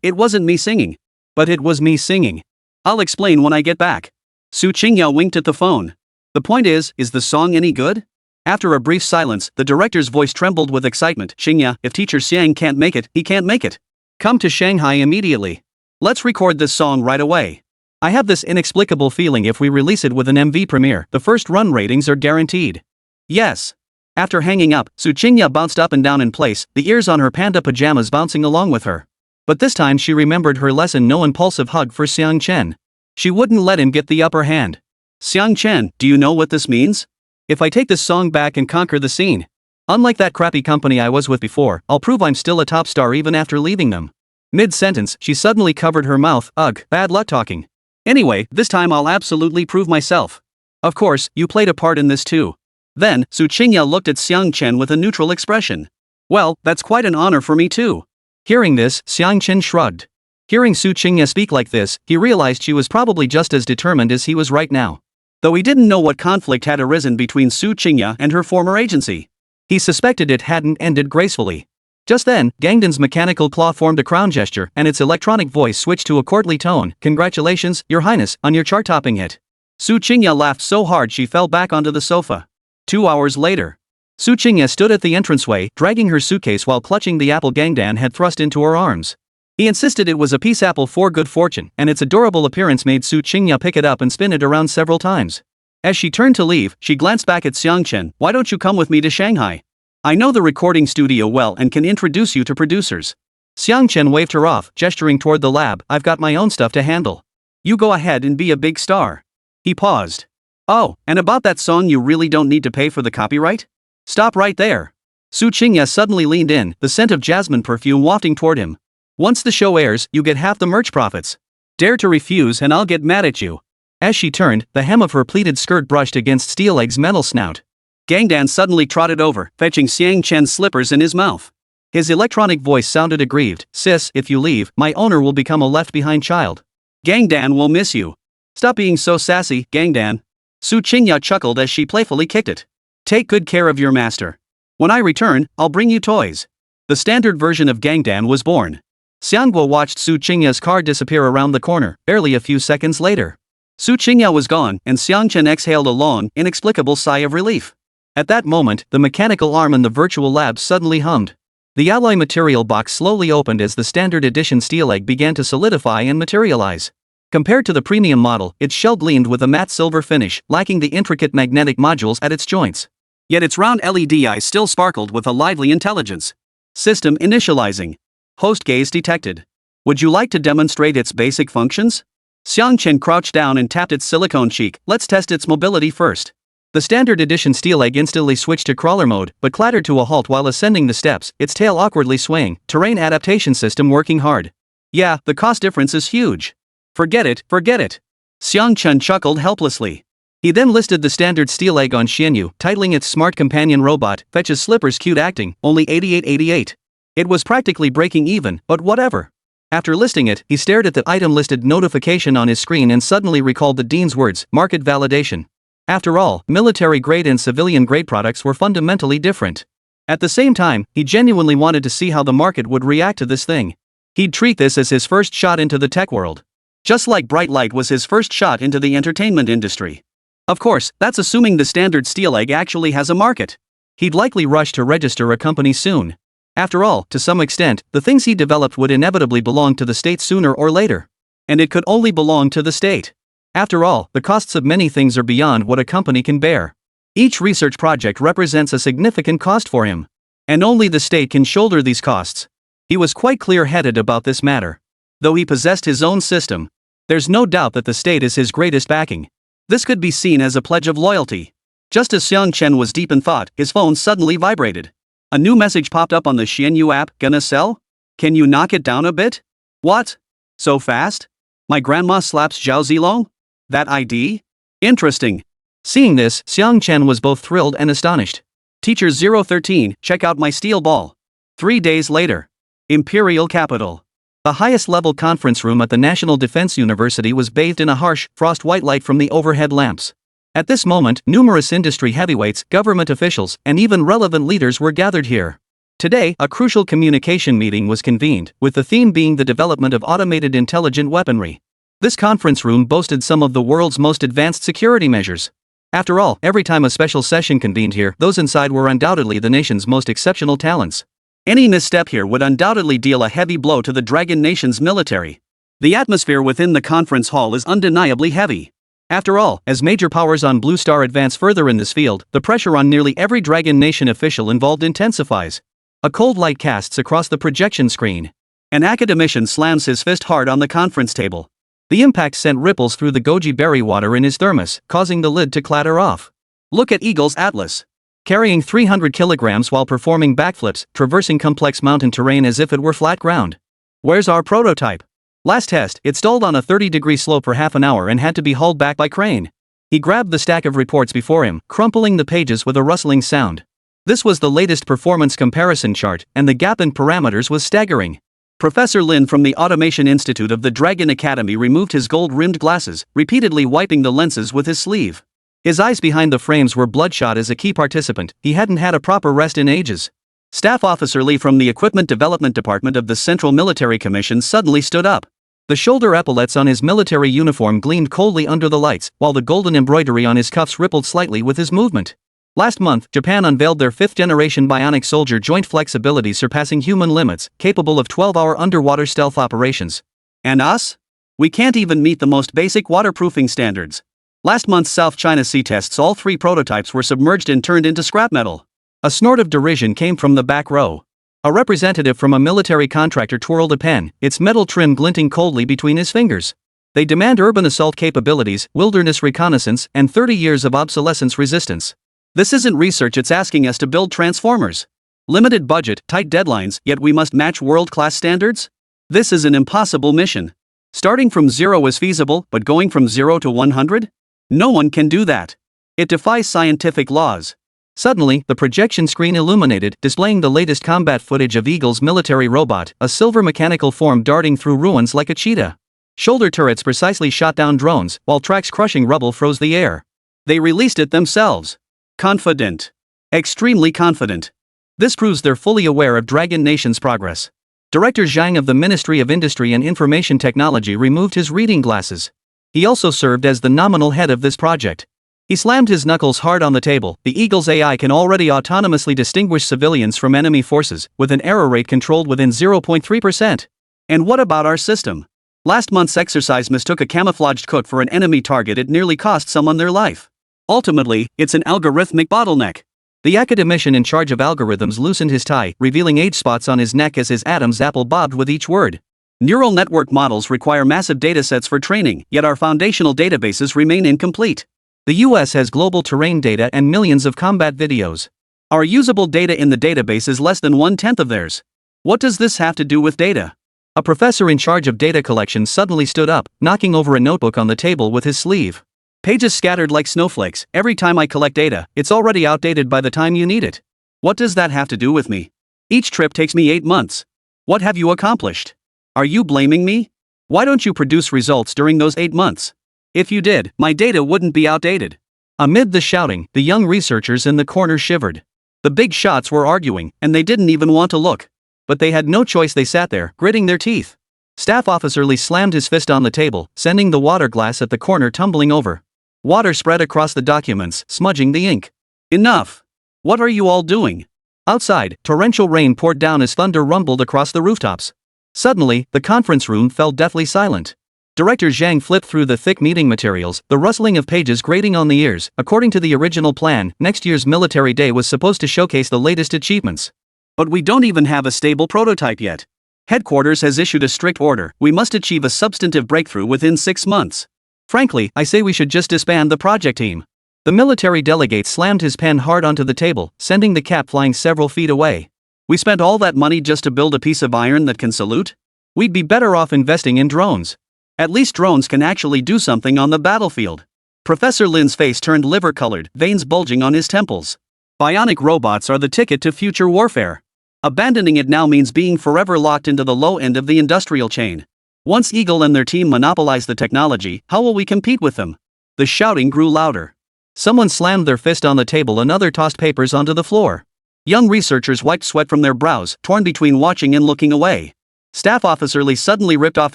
It wasn't me singing. But it was me singing. I'll explain when I get back. Su Qingya winked at the phone. The point is the song any good? After a brief silence, the director's voice trembled with excitement. Xingya, if teacher Xiang can't make it, he can't make it. Come to Shanghai immediately. Let's record this song right away. I have this inexplicable feeling if we release it with an MV premiere, the first run ratings are guaranteed. Yes. After hanging up, Su Qingya bounced up and down in place, the ears on her panda pajamas bouncing along with her. But this time she remembered her lesson: no impulsive hug for Xiang Chen. She wouldn't let him get the upper hand. Xiang Chen, do you know what this means? If I take this song back and conquer the scene, unlike that crappy company I was with before, I'll prove I'm still a top star even after leaving them. Mid-sentence, she suddenly covered her mouth. Ugh, bad luck talking. Anyway, this time I'll absolutely prove myself. Of course, you played a part in this too. Then, Su Qingya looked at Xiang Chen with a neutral expression. Well, that's quite an honor for me too. Hearing this, Xiang Chen shrugged. Hearing Su Qingya speak like this, he realized she was probably just as determined as he was right now. Though he didn't know what conflict had arisen between Su Qingya and her former agency. He suspected it hadn't ended gracefully. Just then, Gangdan's mechanical claw formed a crown gesture and its electronic voice switched to a courtly tone. Congratulations, Your Highness, on your chart-topping hit. Su Qingya laughed so hard she fell back onto the sofa. 2 hours later. Su Qingya stood at the entranceway, dragging her suitcase while clutching the apple Gangdan had thrust into her arms. He insisted it was a peace apple for good fortune, and its adorable appearance made Su Qingya pick it up and spin it around several times. As she turned to leave, she glanced back at Xiang Chen. Why don't you come with me to Shanghai? I know the recording studio well and can introduce you to producers. Xiang Chen waved her off, gesturing toward the lab. I've got my own stuff to handle. You go ahead and be a big star. He paused. Oh, and about that song, you really don't need to pay for the copyright? Stop right there. Su Qingya suddenly leaned in, the scent of jasmine perfume wafting toward him. Once the show airs, you get half the merch profits. Dare to refuse and I'll get mad at you. As she turned, the hem of her pleated skirt brushed against Steeleg's metal snout. Gangdan suddenly trotted over, fetching Xiang Chen's slippers in his mouth. His electronic voice sounded aggrieved. Sis, if you leave, my owner will become a left-behind child. Gangdan will miss you. Stop being so sassy, Gangdan. Su Qingya chuckled as she playfully kicked it. Take good care of your master. When I return, I'll bring you toys. The standard version of Gangdan was born. Xiangguo watched Su Qingya's car disappear around the corner, barely a few seconds later. Su Qingya was gone, and Xiang Chen exhaled a long, inexplicable sigh of relief. At that moment, the mechanical arm in the virtual lab suddenly hummed. The alloy material box slowly opened as the standard edition Steeleg began to solidify and materialize. Compared to the premium model, its shell gleamed with a matte silver finish, lacking the intricate magnetic modules at its joints. Yet its round LED eyes still sparkled with a lively intelligence. System initializing. Host gaze detected. Would you like to demonstrate its basic functions? Xiang Chen crouched down and tapped its silicone cheek. Let's test its mobility first. The standard edition Steeleg instantly switched to crawler mode, but clattered to a halt while ascending the steps, its tail awkwardly swaying, terrain adaptation system working hard. Yeah, the cost difference is huge. Forget it. Xiang Chen chuckled helplessly. He then listed the standard Steeleg on Xianyu, titling its smart companion robot, fetches slippers cute acting, only 8888. It was practically breaking even, but whatever. After listing it, he stared at the item-listed notification on his screen and suddenly recalled the dean's words, market validation. After all, military-grade and civilian-grade products were fundamentally different. At the same time, he genuinely wanted to see how the market would react to this thing. He'd treat this as his first shot into the tech world. Just like Bright Light was his first shot into the entertainment industry. Of course, that's assuming the standard Steeleg actually has a market. He'd likely rush to register a company soon. After all, to some extent, the things he developed would inevitably belong to the state sooner or later. And it could only belong to the state. After all, the costs of many things are beyond what a company can bear. Each research project represents a significant cost for him. And only the state can shoulder these costs. He was quite clear-headed about this matter. Though he possessed his own system, there's no doubt that the state is his greatest backing. This could be seen as a pledge of loyalty. Just as Xiang Chen was deep in thought, his phone suddenly vibrated. A new message popped up on the Xianyu app. Gonna sell? Can you knock it down a bit? What? So fast? My grandma slaps Zhao Zilong? That ID? Interesting. Seeing this, Xiang Chen was both thrilled and astonished. Teacher 013, check out my steel ball. 3 days later. Imperial Capital. The highest level conference room at the National Defense University was bathed in a harsh, frost-white light from the overhead lamps. At this moment, numerous industry heavyweights, government officials, and even relevant leaders were gathered here. Today, a crucial communication meeting was convened, with the theme being the development of automated intelligent weaponry. This conference room boasted some of the world's most advanced security measures. After all, every time a special session convened here, those inside were undoubtedly the nation's most exceptional talents. Any misstep here would undoubtedly deal a heavy blow to the Dragon Nation's military. The atmosphere within the conference hall is undeniably heavy. After all, as major powers on Blue Star advance further in this field, the pressure on nearly every Dragon Nation official involved intensifies. A cold light casts across the projection screen. An academician slams his fist hard on the conference table. The impact sent ripples through the goji berry water in his thermos, causing the lid to clatter off. Look at Eagle's Atlas. Carrying 300 kilograms while performing backflips, traversing complex mountain terrain as if it were flat ground. Where's our prototype? Last test, it stalled on a 30-degree slope for half an hour and had to be hauled back by crane. He grabbed the stack of reports before him, crumpling the pages with a rustling sound. This was the latest performance comparison chart, and the gap in parameters was staggering. Professor Lin from the Automation Institute of the Dragon Academy removed his gold-rimmed glasses, repeatedly wiping the lenses with his sleeve. His eyes behind the frames were bloodshot as a key participant. He hadn't had a proper rest in ages. Staff Officer Lee from the Equipment Development Department of the Central Military Commission suddenly stood up. The shoulder epaulets on his military uniform gleamed coldly under the lights, while the golden embroidery on his cuffs rippled slightly with his movement. Last month, Japan unveiled their 5th-generation bionic soldier joint flexibility surpassing human limits, capable of 12-hour underwater stealth operations. And us? We can't even meet the most basic waterproofing standards. Last month's South China Sea tests, all 3 prototypes were submerged and turned into scrap metal. A snort of derision came from the back row. A representative from a military contractor twirled a pen, its metal trim glinting coldly between his fingers. They demand urban assault capabilities, wilderness reconnaissance, and 30 years of obsolescence resistance. This isn't research, it's asking us to build transformers. Limited budget, tight deadlines, yet we must match world-class standards? This is an impossible mission. Starting from 0 is feasible, but going from 0 to 100? No one can do that. It defies scientific laws. Suddenly, the projection screen illuminated, displaying the latest combat footage of Eagle's military robot, a silver mechanical form darting through ruins like a cheetah. Shoulder turrets precisely shot down drones, while tracks crushing rubble froze the air. They released it themselves. Confident. Extremely confident. This proves they're fully aware of Dragon Nation's progress. Director Zhang of the Ministry of Industry and Information Technology removed his reading glasses. He also served as the nominal head of this project. He slammed his knuckles hard on the table. The Eagle's AI can already autonomously distinguish civilians from enemy forces, with an error rate controlled within 0.3%. And what about our system? Last month's exercise mistook a camouflaged cook for an enemy target. It nearly cost someone their life. Ultimately, it's an algorithmic bottleneck. The academician in charge of algorithms loosened his tie, revealing age spots on his neck as his Adam's apple bobbed with each word. Neural network models require massive datasets for training, yet our foundational databases remain incomplete. The US has global terrain data and millions of combat videos. Our usable data in the database is less than 1/10 of theirs. What does this have to do with data? A professor in charge of data collection suddenly stood up, knocking over a notebook on the table with his sleeve. Pages scattered like snowflakes. Every time I collect data, it's already outdated by the time you need it. What does that have to do with me? Each trip takes me 8 months. What have you accomplished? Are you blaming me? Why don't you produce results during those 8 months? If you did, my data wouldn't be outdated. Amid the shouting, the young researchers in the corner shivered. The big shots were arguing, and they didn't even want to look. But they had no choice. They sat there, gritting their teeth. Staff Officer Lee slammed his fist on the table, sending the water glass at the corner tumbling over. Water spread across the documents, smudging the ink. Enough! What are you all doing? Outside, torrential rain poured down as thunder rumbled across the rooftops. Suddenly, the conference room fell deathly silent. Director Zhang flipped through the thick meeting materials, the rustling of pages grating on the ears. According to the original plan, next year's military day was supposed to showcase the latest achievements. But we don't even have a stable prototype yet. Headquarters has issued a strict order. We must achieve a substantive breakthrough within 6 months. Frankly, I say we should just disband the project team. The military delegate slammed his pen hard onto the table, sending the cap flying several feet away. We spent all that money just to build a piece of iron that can salute? We'd be better off investing in drones. At least drones can actually do something on the battlefield. Professor Lin's face turned liver-colored, veins bulging on his temples. Bionic robots are the ticket to future warfare. Abandoning it now means being forever locked into the low end of the industrial chain. Once Eagle and their team monopolize the technology, how will we compete with them? The shouting grew louder. Someone slammed their fist on the table, another tossed papers onto the floor. Young researchers wiped sweat from their brows, torn between watching and looking away. Staff Officer Lee suddenly ripped off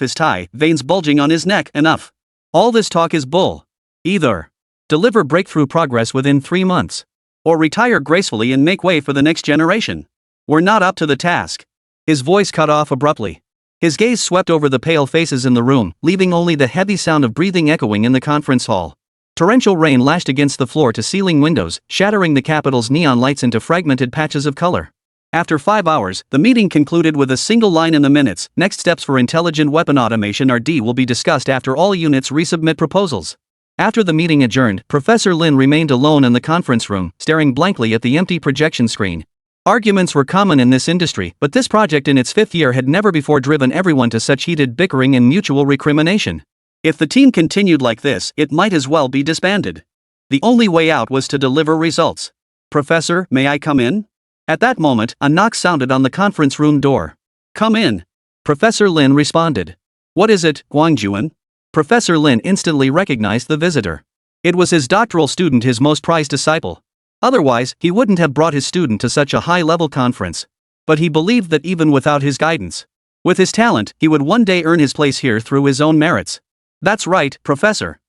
his tie, veins bulging on his neck. Enough. All this talk is bull. Either deliver breakthrough progress within 3 months, or retire gracefully and make way for the next generation. We're not up to the task. His voice cut off abruptly. His gaze swept over the pale faces in the room, leaving only the heavy sound of breathing echoing in the conference hall. Torrential rain lashed against the floor-to-ceiling windows, shattering the capital's neon lights into fragmented patches of color. After 5 hours, the meeting concluded with a single line in the minutes: next steps for intelligent weapon automation (RD) will be discussed after all units resubmit proposals. After the meeting adjourned, Professor Lin remained alone in the conference room, staring blankly at the empty projection screen. Arguments were common in this industry, but this project in its 5th year had never before driven everyone to such heated bickering and mutual recrimination. If the team continued like this, it might as well be disbanded. The only way out was to deliver results. "Professor, may I come in?" At that moment, a knock sounded on the conference room door. "Come in." Professor Lin responded. "What is it, Guangjuan?" Professor Lin instantly recognized the visitor. It was his doctoral student, his most prized disciple. Otherwise, he wouldn't have brought his student to such a high-level conference. But he believed that even without his guidance, with his talent, he would one day earn his place here through his own merits. "That's right, Professor.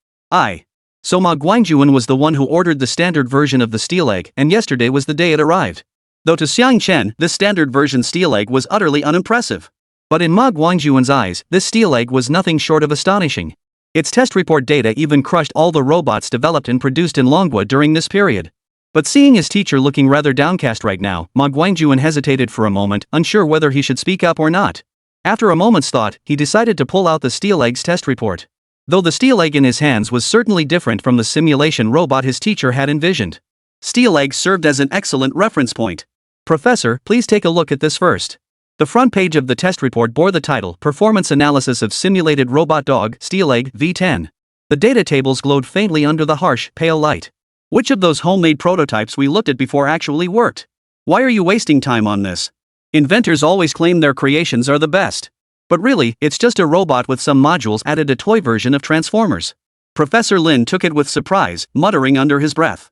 So Ma Guangjuan was the one who ordered the standard version of the steel egg, and yesterday was the day it arrived. Though to Xiang Chen, this standard version steel egg was utterly unimpressive. But in Ma Guangjuan's eyes, this steel egg was nothing short of astonishing. Its test report data even crushed all the robots developed and produced in Longwa during this period. But seeing his teacher looking rather downcast right now, Ma Guangjuan hesitated for a moment, unsure whether he should speak up or not. After a moment's thought, he decided to pull out the steel egg's test report. Though the steel egg in his hands was certainly different from the simulation robot his teacher had envisioned, steel egg served as an excellent reference point. "Professor, please take a look at this first." The front page of the test report bore the title, "Performance Analysis of Simulated Robot Dog, Steel Egg, V10. The data tables glowed faintly under the harsh, pale light. Which of those homemade prototypes we looked at before actually worked? Why are you wasting time on this? Inventors always claim their creations are the best. But really, it's just a robot with some modules added, a toy version of Transformers." Professor Lin took it with surprise, muttering under his breath.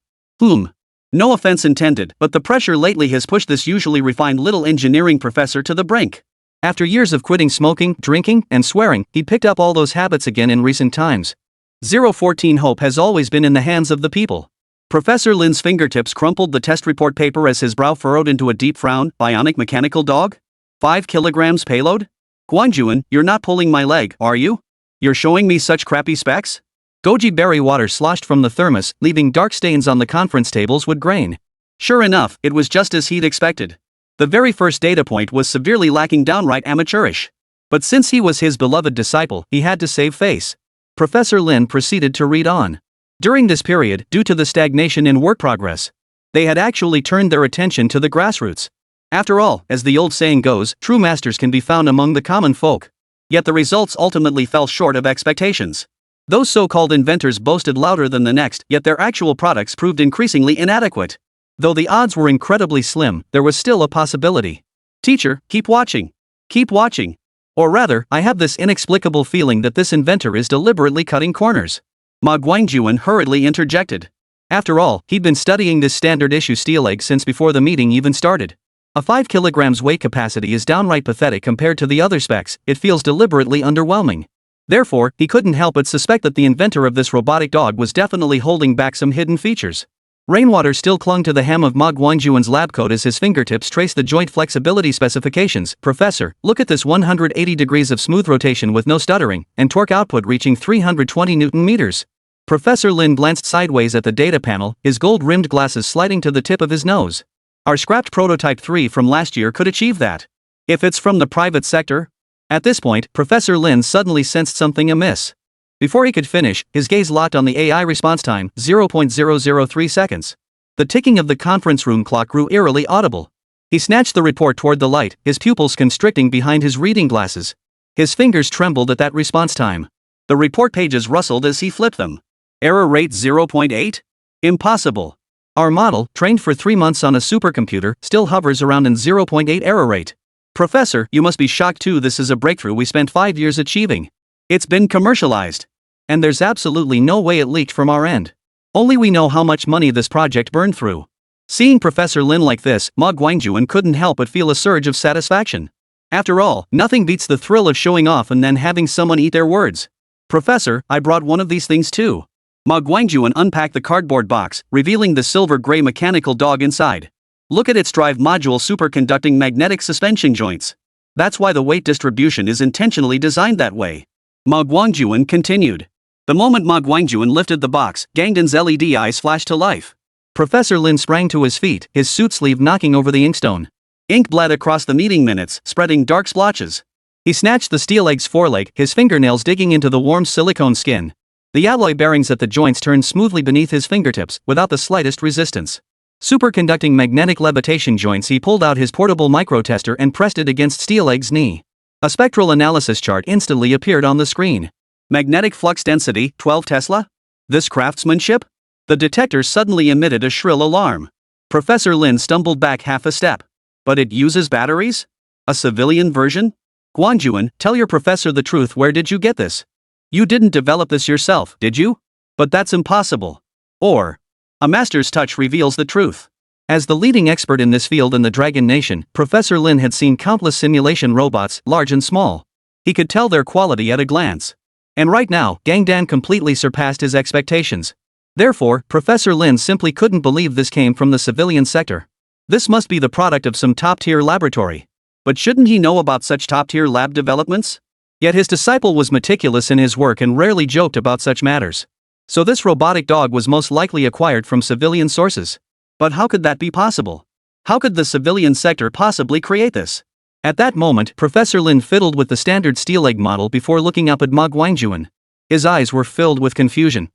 No offense intended, but the pressure lately has pushed this usually refined little engineering professor to the brink. After years of quitting smoking, drinking, and swearing, he picked up all those habits again in recent times. 014 hope has always been in the hands of the people. Professor Lin's fingertips crumpled the test report paper as his brow furrowed into a deep frown. "Bionic mechanical dog? 5 kilograms payload? Guangjuan, you're not pulling my leg, are you? You're showing me such crappy specs?" Goji berry water sloshed from the thermos, leaving dark stains on the conference table's wood grain. Sure enough, it was just as he'd expected. The very first data point was severely lacking, downright amateurish. But since he was his beloved disciple, he had to save face. Professor Lin proceeded to read on. During this period, due to the stagnation in work progress, they had actually turned their attention to the grassroots. After all, as the old saying goes, true masters can be found among the common folk. Yet the results ultimately fell short of expectations. Those so-called inventors boasted louder than the next, yet their actual products proved increasingly inadequate. Though the odds were incredibly slim, there was still a possibility. "Teacher, keep watching. Keep watching. Or rather, I have this inexplicable feeling that this inventor is deliberately cutting corners." Ma Guangjuan hurriedly interjected. After all, he'd been studying this standard issue steel egg since before the meeting even started. A 5 kilograms weight capacity is downright pathetic compared to the other specs. It feels deliberately underwhelming. Therefore, he couldn't help but suspect that the inventor of this robotic dog was definitely holding back some hidden features. Rainwater still clung to the hem of Ma Guangjuan's lab coat as his fingertips traced the joint flexibility specifications. Professor, look at this 180 degrees of smooth rotation with no stuttering, and torque output reaching 320 Newton meters. Professor Lin glanced sideways at the data panel, his gold-rimmed glasses sliding to the tip of his nose. Our scrapped prototype 3 from last year could achieve that. If it's from the private sector? At this point, Professor Lin suddenly sensed something amiss. Before he could finish, his gaze locked on the AI response time, 0.003 seconds. The ticking of the conference room clock grew eerily audible. He snatched the report toward the light, his pupils constricting behind his reading glasses. His fingers trembled at that response time. The report pages rustled as he flipped them. Error rate 0.8? Impossible. Our model, trained for 3 months on a supercomputer, still hovers around an 0.8 error rate. Professor, you must be shocked too. This is a breakthrough we spent 5 years achieving. It's been commercialized. And there's absolutely no way it leaked from our end. Only we know how much money this project burned through. Seeing Professor Lin like this, Ma Guangjuan couldn't help but feel a surge of satisfaction. After all, nothing beats the thrill of showing off and then having someone eat their words. Professor, I brought one of these things too. Ma Guangjuan unpacked the cardboard box, revealing the silver-gray mechanical dog inside. Look at its drive module superconducting magnetic suspension joints. That's why the weight distribution is intentionally designed that way. Ma Guangjuan continued. The moment Ma Guangjuan lifted the box, Gangden's LED eyes flashed to life. Professor Lin sprang to his feet, his suit sleeve knocking over the inkstone. Ink bled across the meeting minutes, spreading dark splotches. He snatched the steel egg's foreleg, his fingernails digging into the warm silicone skin. The alloy bearings at the joints turned smoothly beneath his fingertips, without the slightest resistance. Superconducting magnetic levitation joints. He pulled out his portable microtester and pressed it against steel egg's knee. A spectral analysis chart instantly appeared on the screen. Magnetic flux density, 12 Tesla? This craftsmanship? The detector suddenly emitted a shrill alarm. Professor Lin stumbled back half a step. But it uses batteries? A civilian version? Guangjuan, tell your professor the truth. Where did you get this? You didn't develop this yourself, did you? But that's impossible. Or, a master's touch reveals the truth. As the leading expert in this field in the Dragon Nation, Professor Lin had seen countless simulation robots, large and small. He could tell their quality at a glance. And right now, Gangdan completely surpassed his expectations. Therefore, Professor Lin simply couldn't believe this came from the civilian sector. This must be the product of some top-tier laboratory. But shouldn't he know about such top-tier lab developments? Yet his disciple was meticulous in his work and rarely joked about such matters. So this robotic dog was most likely acquired from civilian sources. But how could that be possible? How could the civilian sector possibly create this? At that moment, Professor Lin fiddled with the standard steel egg model before looking up at Ma Guangjuan. His eyes were filled with confusion.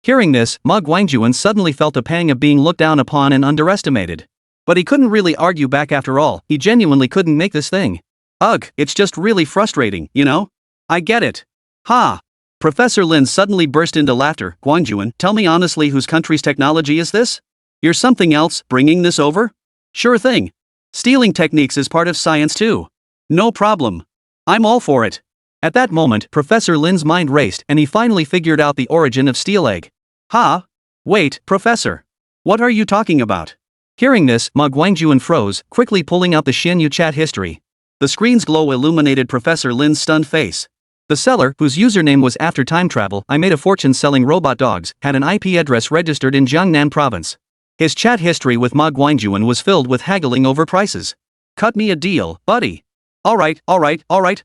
Hearing this, Ma Guangjuan suddenly felt a pang of being looked down upon and underestimated. But he couldn't really argue back after all. He genuinely couldn't make this thing. Ugh, it's just really frustrating, you know? I get it. Ha! Professor Lin suddenly burst into laughter. Guangjuan, tell me honestly, whose country's technology is this? You're something else, bringing this over? Sure thing. Stealing techniques is part of science too. No problem. I'm all for it. At that moment, Professor Lin's mind raced and he finally figured out the origin of steel egg. Ha! Wait, Professor. What are you talking about? Hearing this, Ma Guangjuan froze, quickly pulling out the Xinyu chat history. The screen's glow illuminated Professor Lin's stunned face. The seller, whose username was After Time Travel, I made a fortune selling robot dogs, had an IP address registered in Jiangnan province. His chat history with Ma Guangjuan was filled with haggling over prices. Cut me a deal, buddy. Alright,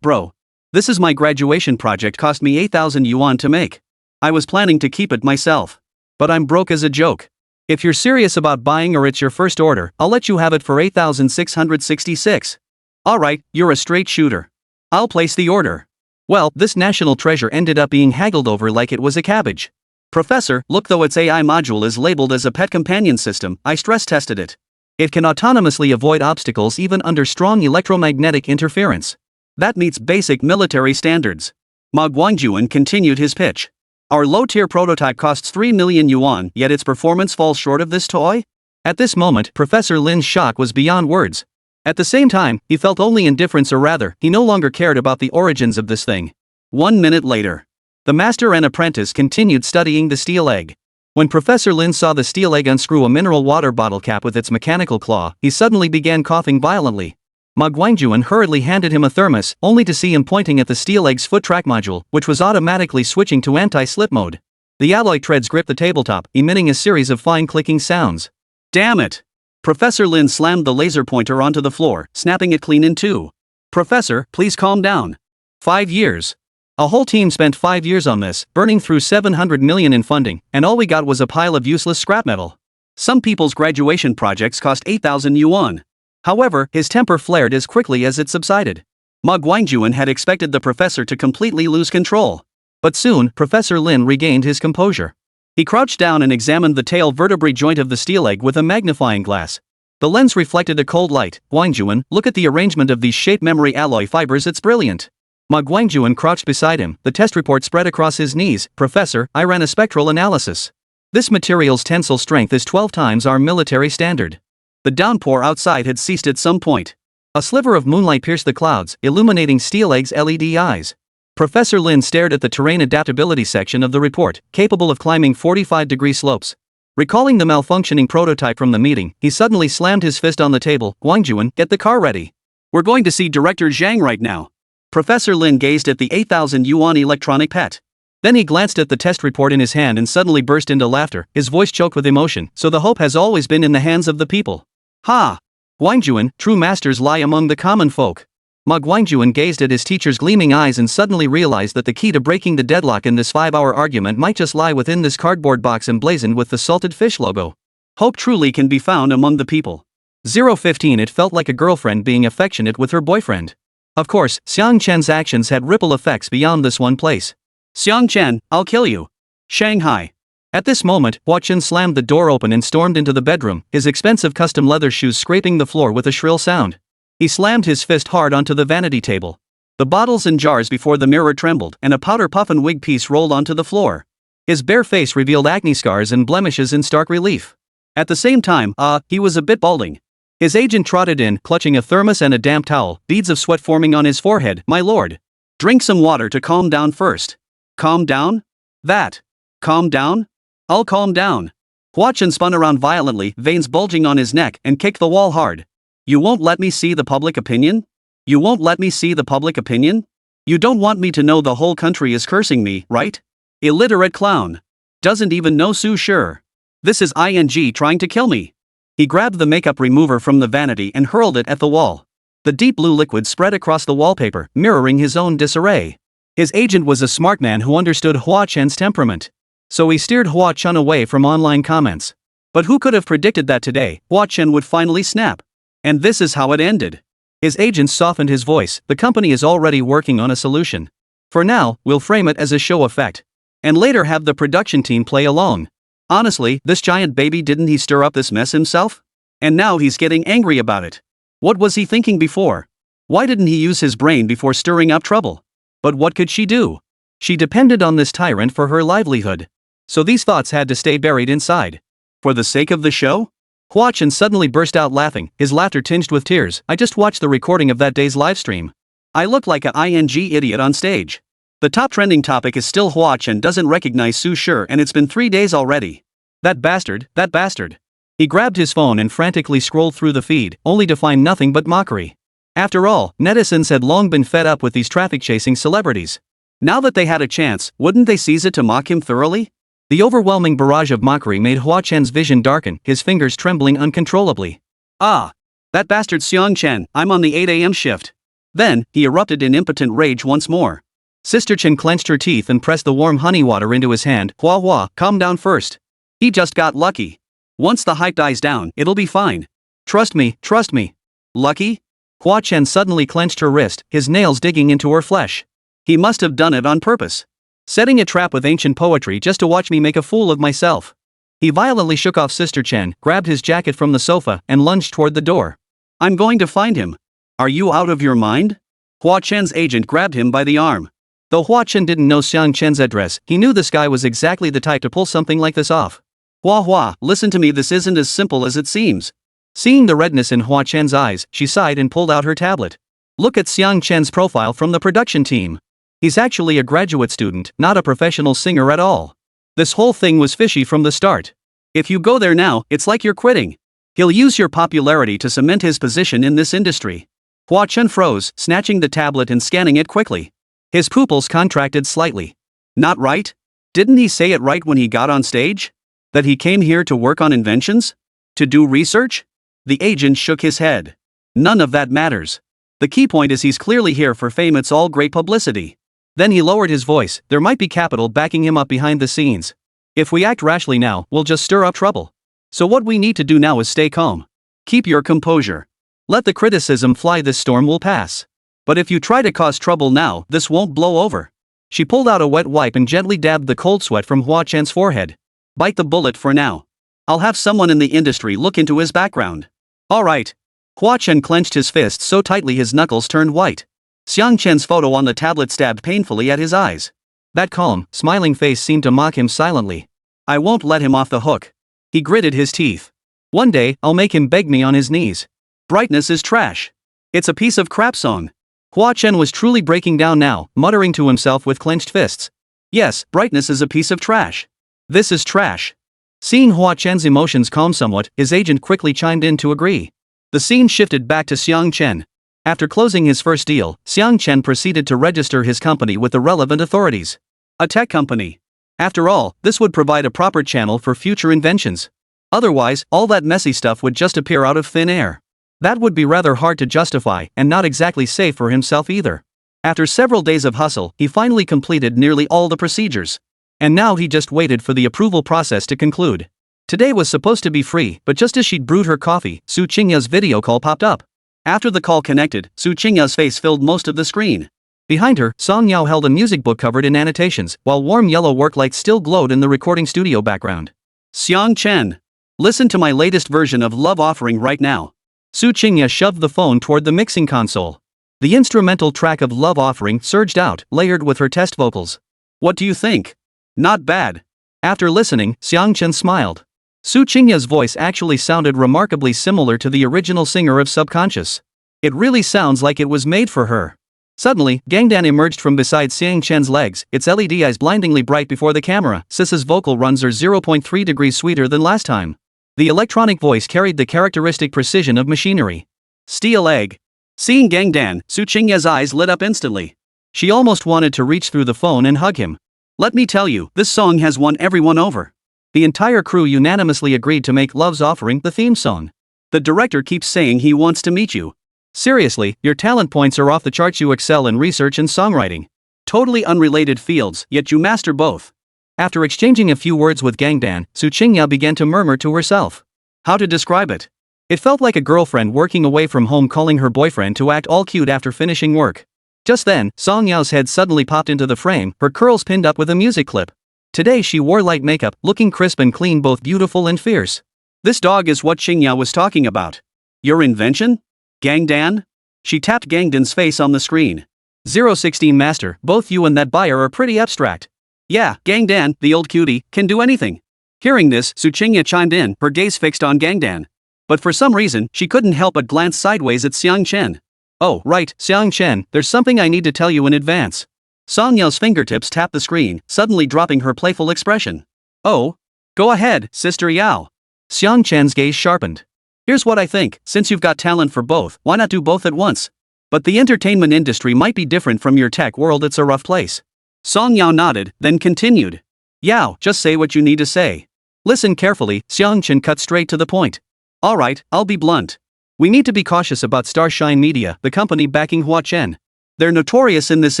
bro. This is my graduation project, cost me 8,000 yuan to make. I was planning to keep it myself. But I'm broke as a joke. If you're serious about buying or it's your first order, I'll let you have it for 8,666. Alright, you're a straight shooter. I'll place the order. Well, this national treasure ended up being haggled over like it was a cabbage. Professor, look, though its AI module is labeled as a pet companion system, I stress tested it. It can autonomously avoid obstacles even under strong electromagnetic interference. That meets basic military standards. Ma Guangjuan continued his pitch. Our low-tier prototype costs 3 million yuan, yet its performance falls short of this toy? At this moment, Professor Lin's shock was beyond words. At the same time, he felt only indifference, or rather, he no longer cared about the origins of this thing. 1 minute later. The master and apprentice continued studying the steel egg. When Professor Lin saw the steel egg unscrew a mineral water bottle cap with its mechanical claw, he suddenly began coughing violently. Ma Guangjuan hurriedly handed him a thermos, only to see him pointing at the steel egg's foot track module, which was automatically switching to anti-slip mode. The alloy treads grip the tabletop, emitting a series of fine clicking sounds. Damn it! Professor Lin slammed the laser pointer onto the floor, snapping it clean in two. Professor, please calm down. 5 years. A whole team spent 5 years on this, burning through 700 million in funding, and all we got was a pile of useless scrap metal. Some people's graduation projects cost 8,000 yuan. However, his temper flared as quickly as it subsided. Ma Guangjuan had expected the professor to completely lose control. But soon, Professor Lin regained his composure. He crouched down and examined the tail vertebrae joint of the steel egg with a magnifying glass. The lens reflected a cold light. Guangjuan, look at the arrangement of these shape memory alloy fibers, it's brilliant. Ma Guangjuan crouched beside him, the test report spread across his knees. Professor, I ran a spectral analysis. This material's tensile strength is 12 times our military standard. The downpour outside had ceased at some point. A sliver of moonlight pierced the clouds, illuminating Steel Egg's LED eyes. Professor Lin stared at the terrain adaptability section of the report, capable of climbing 45-degree slopes. Recalling the malfunctioning prototype from the meeting, he suddenly slammed his fist on the table. Guangjuan, get the car ready. We're going to see Director Zhang right now. Professor Lin gazed at the 8,000 yuan electronic pet. Then he glanced at the test report in his hand and suddenly burst into laughter, his voice choked with emotion. So the hope has always been in the hands of the people. Ha! Guangjuan, true masters lie among the common folk. Ma Guangjuan gazed at his teacher's gleaming eyes and suddenly realized that the key to breaking the deadlock in this 5-hour argument might just lie within this cardboard box emblazoned with the salted fish logo. Hope truly can be found among the people. 015 It felt like a girlfriend being affectionate with her boyfriend. Of course, Xiang Chen's actions had ripple effects beyond this one place. Xiang Chen, I'll kill you. Shanghai. At this moment, Hua Chen slammed the door open and stormed into the bedroom, his expensive custom leather shoes scraping the floor with a shrill sound. He slammed his fist hard onto the vanity table. The bottles and jars before the mirror trembled, and a powder puff and wig piece rolled onto the floor. His bare face revealed acne scars and blemishes in stark relief. At the same time, he was a bit balding. His agent trotted in, clutching a thermos and a damp towel, beads of sweat forming on his forehead. My lord. Drink some water to calm down first. Calm down? That. Calm down? I'll calm down. Hua Chen spun around violently, veins bulging on his neck, and kicked the wall hard. You won't let me see the public opinion? You won't let me see the public opinion? You don't want me to know the whole country is cursing me, right? Illiterate clown. Doesn't even know Su Sure. This is ING trying to kill me. He grabbed the makeup remover from the vanity and hurled it at the wall. The deep blue liquid spread across the wallpaper, mirroring his own disarray. His agent was a smart man who understood Hua Chen's temperament. So he steered Hua Chen away from online comments. But who could have predicted that today, Hua Chen would finally snap? And this is how it ended. His agent softened his voice. The company is already working on a solution. For now, we'll frame it as a show effect. And later have the production team play along. Honestly, this giant baby, didn't he stir up this mess himself? And now he's getting angry about it. What was he thinking before? Why didn't he use his brain before stirring up trouble? But what could she do? She depended on this tyrant for her livelihood. So these thoughts had to stay buried inside. For the sake of the show? Hua Chen suddenly burst out laughing, his laughter tinged with tears. I just watched the recording of that day's livestream. I look like a ING idiot on stage. The top trending topic is still Hua Chen doesn't recognize Su Sure, and it's been 3 days already. That bastard, that bastard. He grabbed his phone and frantically scrolled through the feed, only to find nothing but mockery. After all, netizens had long been fed up with these traffic-chasing celebrities. Now that they had a chance, wouldn't they seize it to mock him thoroughly? The overwhelming barrage of mockery made Hua Chen's vision darken, his fingers trembling uncontrollably. Ah! That bastard Xiang Chen, I'm on the 8 a.m. shift. Then, he erupted in impotent rage once more. Sister Chen clenched her teeth and pressed the warm honey water into his hand. Hua, calm down first. He just got lucky. Once the hype dies down, it'll be fine. Trust me, trust me. Lucky? Hua Chen suddenly clenched her wrist, his nails digging into her flesh. He must have done it on purpose. Setting a trap with ancient poetry just to watch me make a fool of myself. He violently shook off Sister Chen, grabbed his jacket from the sofa, and lunged toward the door. I'm going to find him. Are you out of your mind? Hua Chen's agent grabbed him by the arm. Though Hua Chen didn't know Xiang Chen's address, he knew this guy was exactly the type to pull something like this off. Hua, listen to me, this isn't as simple as it seems. Seeing the redness in Hua Chen's eyes, she sighed and pulled out her tablet. Look at Xiang Chen's profile from the production team. He's actually a graduate student, not a professional singer at all. This whole thing was fishy from the start. If you go there now, it's like you're quitting. He'll use your popularity to cement his position in this industry. Hua Chen froze, snatching the tablet and scanning it quickly. His pupils contracted slightly. Not right? Didn't he say it right when he got on stage? That he came here to work on inventions? To do research? The agent shook his head. None of that matters. The key point is he's clearly here for fame. It's all great publicity. Then he lowered his voice. There might be capital backing him up behind the scenes. If we act rashly now, we'll just stir up trouble. So what we need to do now is stay calm. Keep your composure. Let the criticism fly. This storm will pass. But if you try to cause trouble now, this won't blow over. She pulled out a wet wipe and gently dabbed the cold sweat from Hua Chen's forehead. Bite the bullet for now. I'll have someone in the industry look into his background. Alright. Hua Chen clenched his fists so tightly his knuckles turned white. Xiang Chen's photo on the tablet stabbed painfully at his eyes. That calm, smiling face seemed to mock him silently. I won't let him off the hook. He gritted his teeth. One day, I'll make him beg me on his knees. Brightness is trash. It's a piece of crap song. Hua Chen was truly breaking down now, muttering to himself with clenched fists. Yes, brightness is a piece of trash. This is trash. Seeing Hua Chen's emotions calm somewhat, his agent quickly chimed in to agree. The scene shifted back to Xiang Chen. After closing his first deal, Xiang Chen proceeded to register his company with the relevant authorities. A tech company. After all, this would provide a proper channel for future inventions. Otherwise, all that messy stuff would just appear out of thin air. That would be rather hard to justify, and not exactly safe for himself either. After several days of hustle, he finally completed nearly all the procedures. And now he just waited for the approval process to conclude. Today was supposed to be free, but just as she'd brewed her coffee, Su Qingya's video call popped up. After the call connected, Su Qingya's face filled most of the screen. Behind her, Song Yao held a music book covered in annotations, while warm yellow work lights still glowed in the recording studio background. Xiang Chen. Listen to my latest version of Love Offering right now. Su Qingya shoved the phone toward the mixing console. The instrumental track of Love Offering surged out, layered with her test vocals. What do you think? Not bad. After listening, Xiang Chen smiled. Su Qingya's voice actually sounded remarkably similar to the original singer of Subconscious. It really sounds like it was made for her. Suddenly, Gangdan emerged from beside Xiang Chen's legs, its LED eyes blindingly bright before the camera. Sis's vocal runs are 0.3 degrees sweeter than last time. The electronic voice carried the characteristic precision of machinery. Steel egg. Seeing Gangdan, Su Qingya's eyes lit up instantly. She almost wanted to reach through the phone and hug him. Let me tell you, this song has won everyone over. The entire crew unanimously agreed to make Love's Offering the theme song. The director keeps saying he wants to meet you. Seriously, your talent points are off the charts. You excel in research and songwriting. Totally unrelated fields, yet you master both. After exchanging a few words with Gangdan, Su Qingya began to murmur to herself. How to describe it? It felt like a girlfriend working away from home calling her boyfriend to act all cute after finishing work. Just then, Song Yao's head suddenly popped into the frame, her curls pinned up with a music clip. Today she wore light makeup, looking crisp and clean, both beautiful and fierce. This dog is what Qingya was talking about. Your invention? Gangdan? She tapped Gangdan's face on the screen. 016 Master, both you and that buyer are pretty abstract. Yeah, Gangdan, the old cutie, can do anything. Hearing this, Su Qingya chimed in, her gaze fixed on Gangdan. But for some reason, she couldn't help but glance sideways at Xiang Chen. Oh, right, Xiang Chen, there's something I need to tell you in advance. Song Yao's fingertips tapped the screen, suddenly dropping her playful expression. Oh? Go ahead, Sister Yao. Xiang Chen's gaze sharpened. Here's what I think, since you've got talent for both, why not do both at once? But the entertainment industry might be different from your tech world. It's a rough place. Song Yao nodded, then continued. Yao, just say what you need to say. Listen carefully, Xiang Chen cut straight to the point. Alright, I'll be blunt. We need to be cautious about Starshine Media, the company backing Hua Chen. They're notorious in this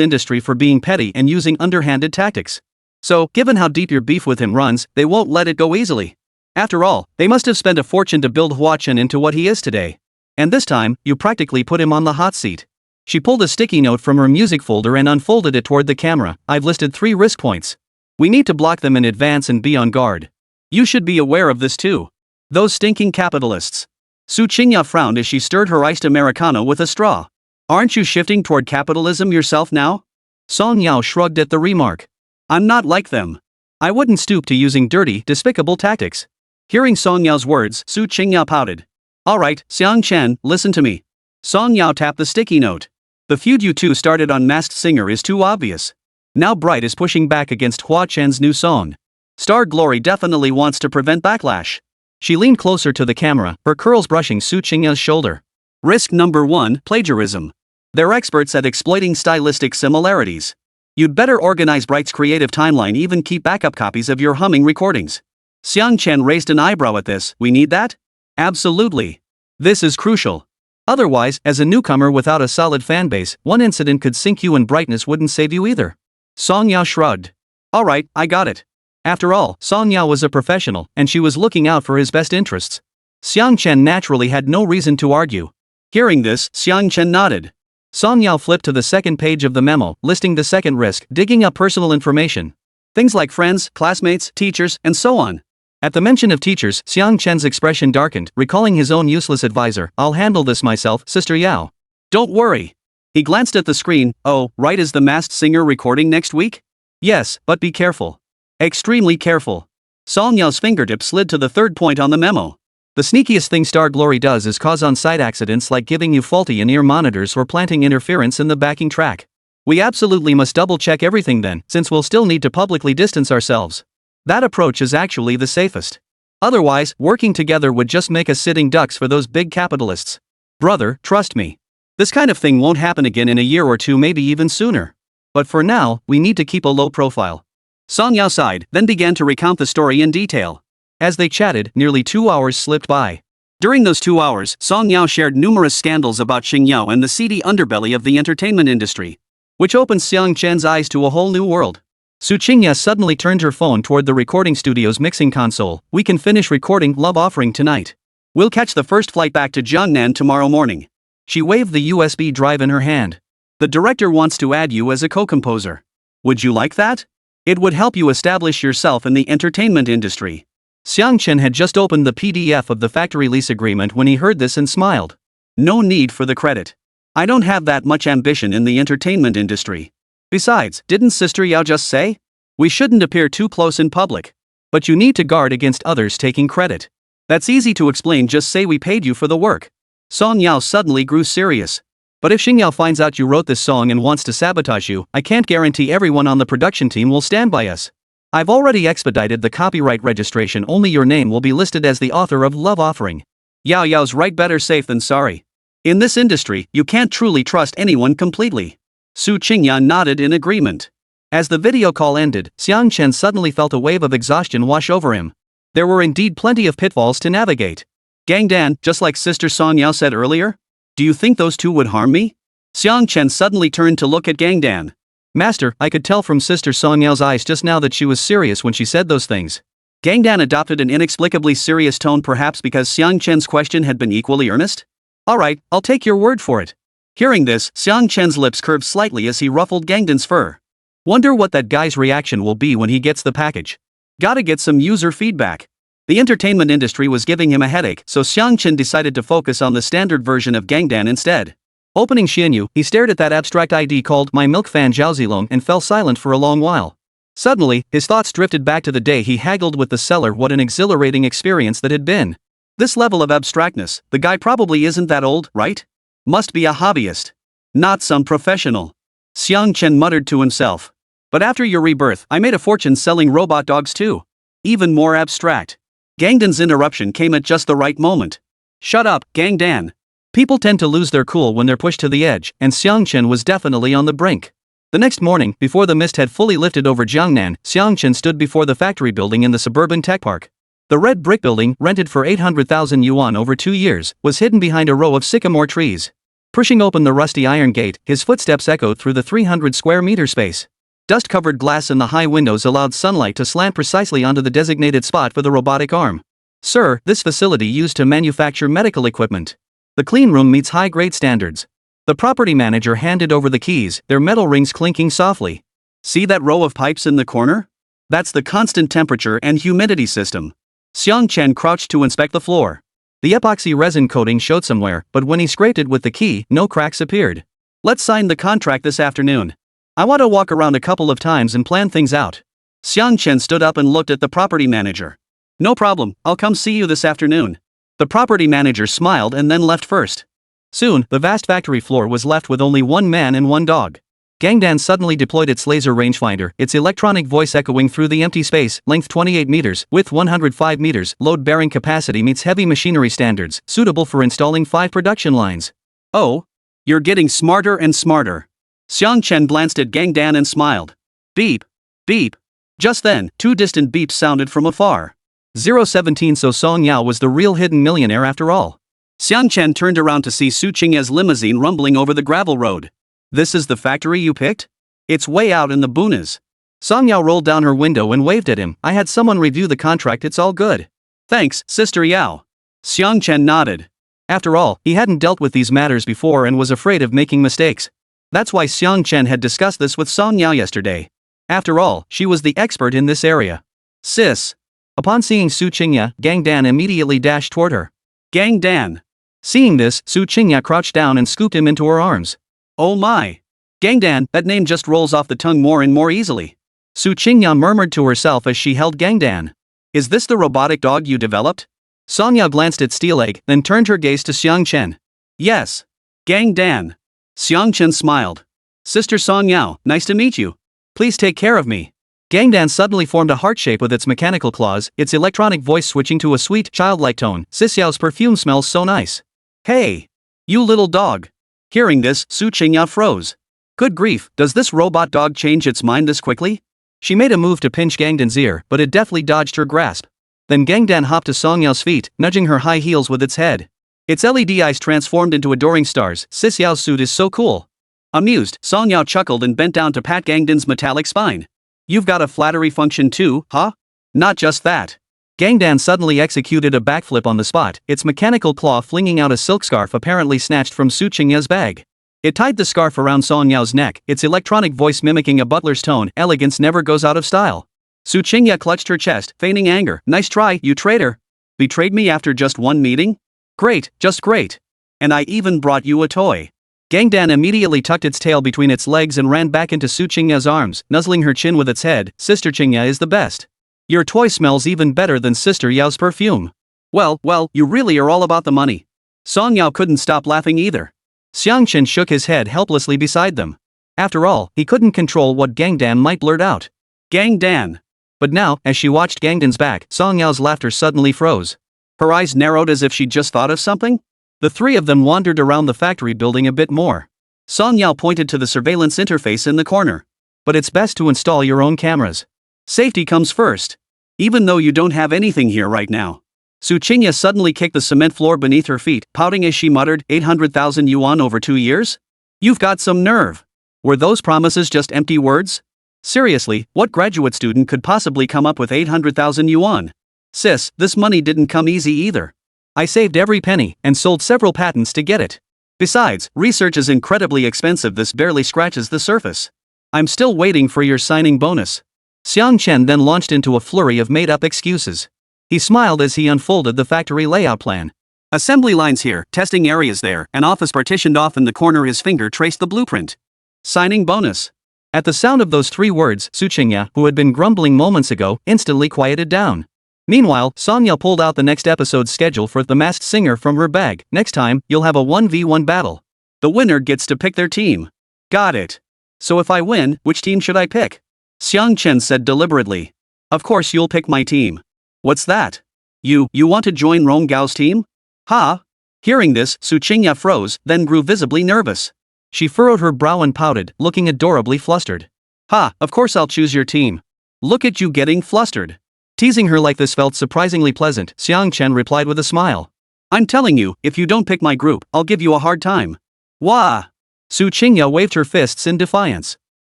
industry for being petty and using underhanded tactics. So, given how deep your beef with him runs, they won't let it go easily. After all, they must have spent a fortune to build Hua Chen into what he is today. And this time, you practically put him on the hot seat. She pulled a sticky note from her music folder and unfolded it toward the camera. I've listed 3 risk points. We need to block them in advance and be on guard. You should be aware of this too. Those stinking capitalists. Su Qingya frowned as she stirred her iced Americano with a straw. Aren't you shifting toward capitalism yourself now? Song Yao shrugged at the remark. I'm not like them. I wouldn't stoop to using dirty, despicable tactics. Hearing Song Yao's words, Su Qingya pouted. Alright, Xiang Chen, listen to me. Song Yao tapped the sticky note. The feud you two started on Masked Singer is too obvious. Now Bright is pushing back against Hua Chen's new song. Star Glory definitely wants to prevent backlash. She leaned closer to the camera, her curls brushing Su Qingya's shoulder. Risk number 1, plagiarism. They're experts at exploiting stylistic similarities. You'd better organize Bright's creative timeline, even keep backup copies of your humming recordings. Xiang Chen raised an eyebrow at this. We need that? Absolutely. This is crucial. Otherwise, as a newcomer without a solid fanbase, one incident could sink you and brightness wouldn't save you either. Song Yao shrugged. Alright, I got it. After all, Song Yao was a professional, and she was looking out for his best interests. Xiang Chen naturally had no reason to argue. Hearing this, Xiang Chen nodded. Song Yao flipped to the second page of the memo, listing the second risk, digging up personal information. Things like friends, classmates, teachers, and so on. At the mention of teachers, Xiang Chen's expression darkened, recalling his own useless advisor. I'll handle this myself, Sister Yao. Don't worry. He glanced at the screen. Oh, right, is the Masked Singer recording next week? Yes, but be careful. Extremely careful. Song Yao's fingertip slid to the third point on the memo. The sneakiest thing Star Glory does is cause on-site accidents, like giving you faulty in-ear monitors or planting interference in the backing track. We absolutely must double-check everything then, since we'll still need to publicly distance ourselves. That approach is actually the safest. Otherwise, working together would just make us sitting ducks for those big capitalists. Brother, trust me. This kind of thing won't happen again in a year or two, maybe even sooner. But for now, we need to keep a low profile. Song Yao sighed, then began to recount the story in detail. As they chatted, nearly 2 hours slipped by. During those 2 hours, Song Yao shared numerous scandals about Xing Yao and the seedy underbelly of the entertainment industry, which opened Xiang Chen's eyes to a whole new world. Su Qingya suddenly turned her phone toward the recording studio's mixing console. We can finish recording Love Offering tonight. We'll catch the first flight back to Jiangnan tomorrow morning. She waved the USB drive in her hand. The director wants to add you as a co-composer. Would you like that? It would help you establish yourself in the entertainment industry. Xiang Chen had just opened the PDF of the factory lease agreement when he heard this and smiled. No need for the credit. I don't have that much ambition in the entertainment industry. Besides, didn't Sister Yao just say? We shouldn't appear too close in public. But you need to guard against others taking credit. That's easy to explain, just say we paid you for the work. Song Yao suddenly grew serious. But if Xing Yao finds out you wrote this song and wants to sabotage you, I can't guarantee everyone on the production team will stand by us. I've already expedited the copyright registration, only your name will be listed as the author of Love Offering. Yao Yao's right, better safe than sorry. In this industry, you can't truly trust anyone completely. Su Qingya nodded in agreement. As the video call ended, Xiang Chen suddenly felt a wave of exhaustion wash over him. There were indeed plenty of pitfalls to navigate. Gang Dan, just like Sister Song Yao said earlier? Do you think those two would harm me? Xiang Chen suddenly turned to look at Gang Dan. Master, I could tell from Sister Song Yao's eyes just now that she was serious when she said those things. Gang Dan adopted an inexplicably serious tone, perhaps because Xiang Chen's question had been equally earnest? Alright, I'll take your word for it. Hearing this, Xiang Chen's lips curved slightly as he ruffled Gang Dan's fur. Wonder what that guy's reaction will be when he gets the package. Gotta get some user feedback. The entertainment industry was giving him a headache, so Xiang Chen decided to focus on the standard version of Gang Dan instead. Opening Xianyu, he stared at that abstract ID called My Milk Fan Zhaozilong and fell silent for a long while. Suddenly, his thoughts drifted back to the day he haggled with the seller. What an exhilarating experience that had been. This level of abstractness, the guy probably isn't that old, right? Must be a hobbyist. Not some professional. Xiang Chen muttered to himself. But after your rebirth, I made a fortune selling robot dogs too. Even more abstract. Gang Dan's interruption came at just the right moment. Shut up, Gang Dan. People tend to lose their cool when they're pushed to the edge, and Xiang Chen was definitely on the brink. The next morning, before the mist had fully lifted over Jiangnan, Xiang Chen stood before the factory building in the suburban tech park. The red brick building, rented for 800,000 yuan over 2 years, was hidden behind a row of sycamore trees. Pushing open the rusty iron gate, his footsteps echoed through the 300 square meter space. Dust-covered glass in the high windows allowed sunlight to slant precisely onto the designated spot for the robotic arm. Sir, this facility used to manufacture medical equipment. The clean room meets high-grade standards. The property manager handed over the keys, their metal rings clinking softly. See that row of pipes in the corner? That's the constant temperature and humidity system. Xiang Chen crouched to inspect the floor. The epoxy resin coating showed somewhere, but when he scraped it with the key, no cracks appeared. Let's sign the contract this afternoon. I want to walk around a couple of times and plan things out. Xiang Chen stood up and looked at the property manager. No problem, I'll come see you this afternoon. The property manager smiled and then left first. Soon, the vast factory floor was left with only one man and one dog. Gang Dan suddenly deployed its laser rangefinder, its electronic voice echoing through the empty space. Length 28 meters, width 105 meters, load-bearing capacity meets heavy machinery standards, suitable for installing 5 production lines. Oh? You're getting smarter and smarter. Xiang Chen glanced at Gang Dan and smiled. Beep. Beep. Just then, 2 distant beeps sounded from afar. 017 So Song Yao was the real hidden millionaire after all. Xiang Chen turned around to see Su Qingya's limousine rumbling over the gravel road. This is the factory you picked? It's way out in the boonies. Song Yao rolled down her window and waved at him. I had someone review the contract, it's all good. Thanks, Sister Yao. Xiang Chen nodded. After all, he hadn't dealt with these matters before and was afraid of making mistakes. That's why Xiang Chen had discussed this with Song Yao yesterday. After all, she was the expert in this area. Sis. Upon seeing Su Qingya, Gang Dan immediately dashed toward her. Gang Dan. Seeing this, Su Qingya crouched down and scooped him into her arms. Oh my. Gang Dan, that name just rolls off the tongue more and more easily. Su Qingya murmured to herself as she held Gang Dan. Is this the robotic dog you developed? Song Yao glanced at Steel Egg, then turned her gaze to Xiang Chen. Yes. Gang Dan. Xiang Chen smiled. Sister Song Yao, nice to meet you. Please take care of me. Gang Dan suddenly formed a heart shape with its mechanical claws, its electronic voice switching to a sweet, childlike tone. Sis Yao's perfume smells so nice. Hey. You little dog. Hearing this, Su Qingya froze. Good grief, does this robot dog change its mind this quickly? She made a move to pinch Gang Dan's ear, but it deftly dodged her grasp. Then Gang Dan hopped to Song Yao's feet, nudging her high heels with its head. Its LED eyes transformed into adoring stars. Sis Yao's suit is so cool. Amused, Song Yao chuckled and bent down to pat Gang Dan's metallic spine. You've got a flattery function too, huh? Not just that. Gang Dan suddenly executed a backflip on the spot, its mechanical claw flinging out a silk scarf apparently snatched from Su Qingya's bag. It tied the scarf around Song Yao's neck, its electronic voice mimicking a butler's tone. Elegance never goes out of style. Su Qingya clutched her chest, feigning anger. Nice try, you traitor. Betrayed me after just one meeting? Great, just great. And I even brought you a toy. Gang Dan immediately tucked its tail between its legs and ran back into Su Qingya's arms, nuzzling her chin with its head. Sister Qingya is the best. Your toy smells even better than Sister Yao's perfume. Well, you really are all about the money. Song Yao couldn't stop laughing either. Xiang Chen shook his head helplessly beside them. After all, he couldn't control what Gang Dan might blurt out. Gang Dan. But now, as she watched Gang Dan's back, Song Yao's laughter suddenly froze. Her eyes narrowed as if she'd just thought of something. The three of them wandered around the factory building a bit more. Song Yao pointed to the surveillance interface in the corner. But it's best to install your own cameras. Safety comes first. Even though you don't have anything here right now. Su Qingya suddenly kicked the cement floor beneath her feet, pouting as she muttered, 800,000 yuan over 2 years? You've got some nerve. Were those promises just empty words? Seriously, what graduate student could possibly come up with 800,000 yuan? Sis, this money didn't come easy either. I saved every penny, and sold several patents to get it. Besides, research is incredibly expensive. This barely scratches the surface. I'm still waiting for your signing bonus. Xiang Chen then launched into a flurry of made-up excuses. He smiled as he unfolded the factory layout plan. Assembly lines here, testing areas there, an office partitioned off in the corner. His finger traced the blueprint. Signing bonus. At the sound of those 3 words, Su Qingya, who had been grumbling moments ago, instantly quieted down. Meanwhile, Song Yao pulled out the next episode's schedule for The Masked Singer from her bag. Next time, you'll have a 1v1 battle. The winner gets to pick their team. Got it. So if I win, which team should I pick? Xiang Chen said deliberately. Of course you'll pick my team. What's that? You want to join Rong Gao's team? Ha! Hearing this, Su Qingya froze, then grew visibly nervous. She furrowed her brow and pouted, looking adorably flustered. Ha, of course I'll choose your team. Look at you getting flustered. Teasing her like this felt surprisingly pleasant. Xiang Chen replied with a smile. I'm telling you, if you don't pick my group, I'll give you a hard time. Wah! Su Qingya waved her fists in defiance.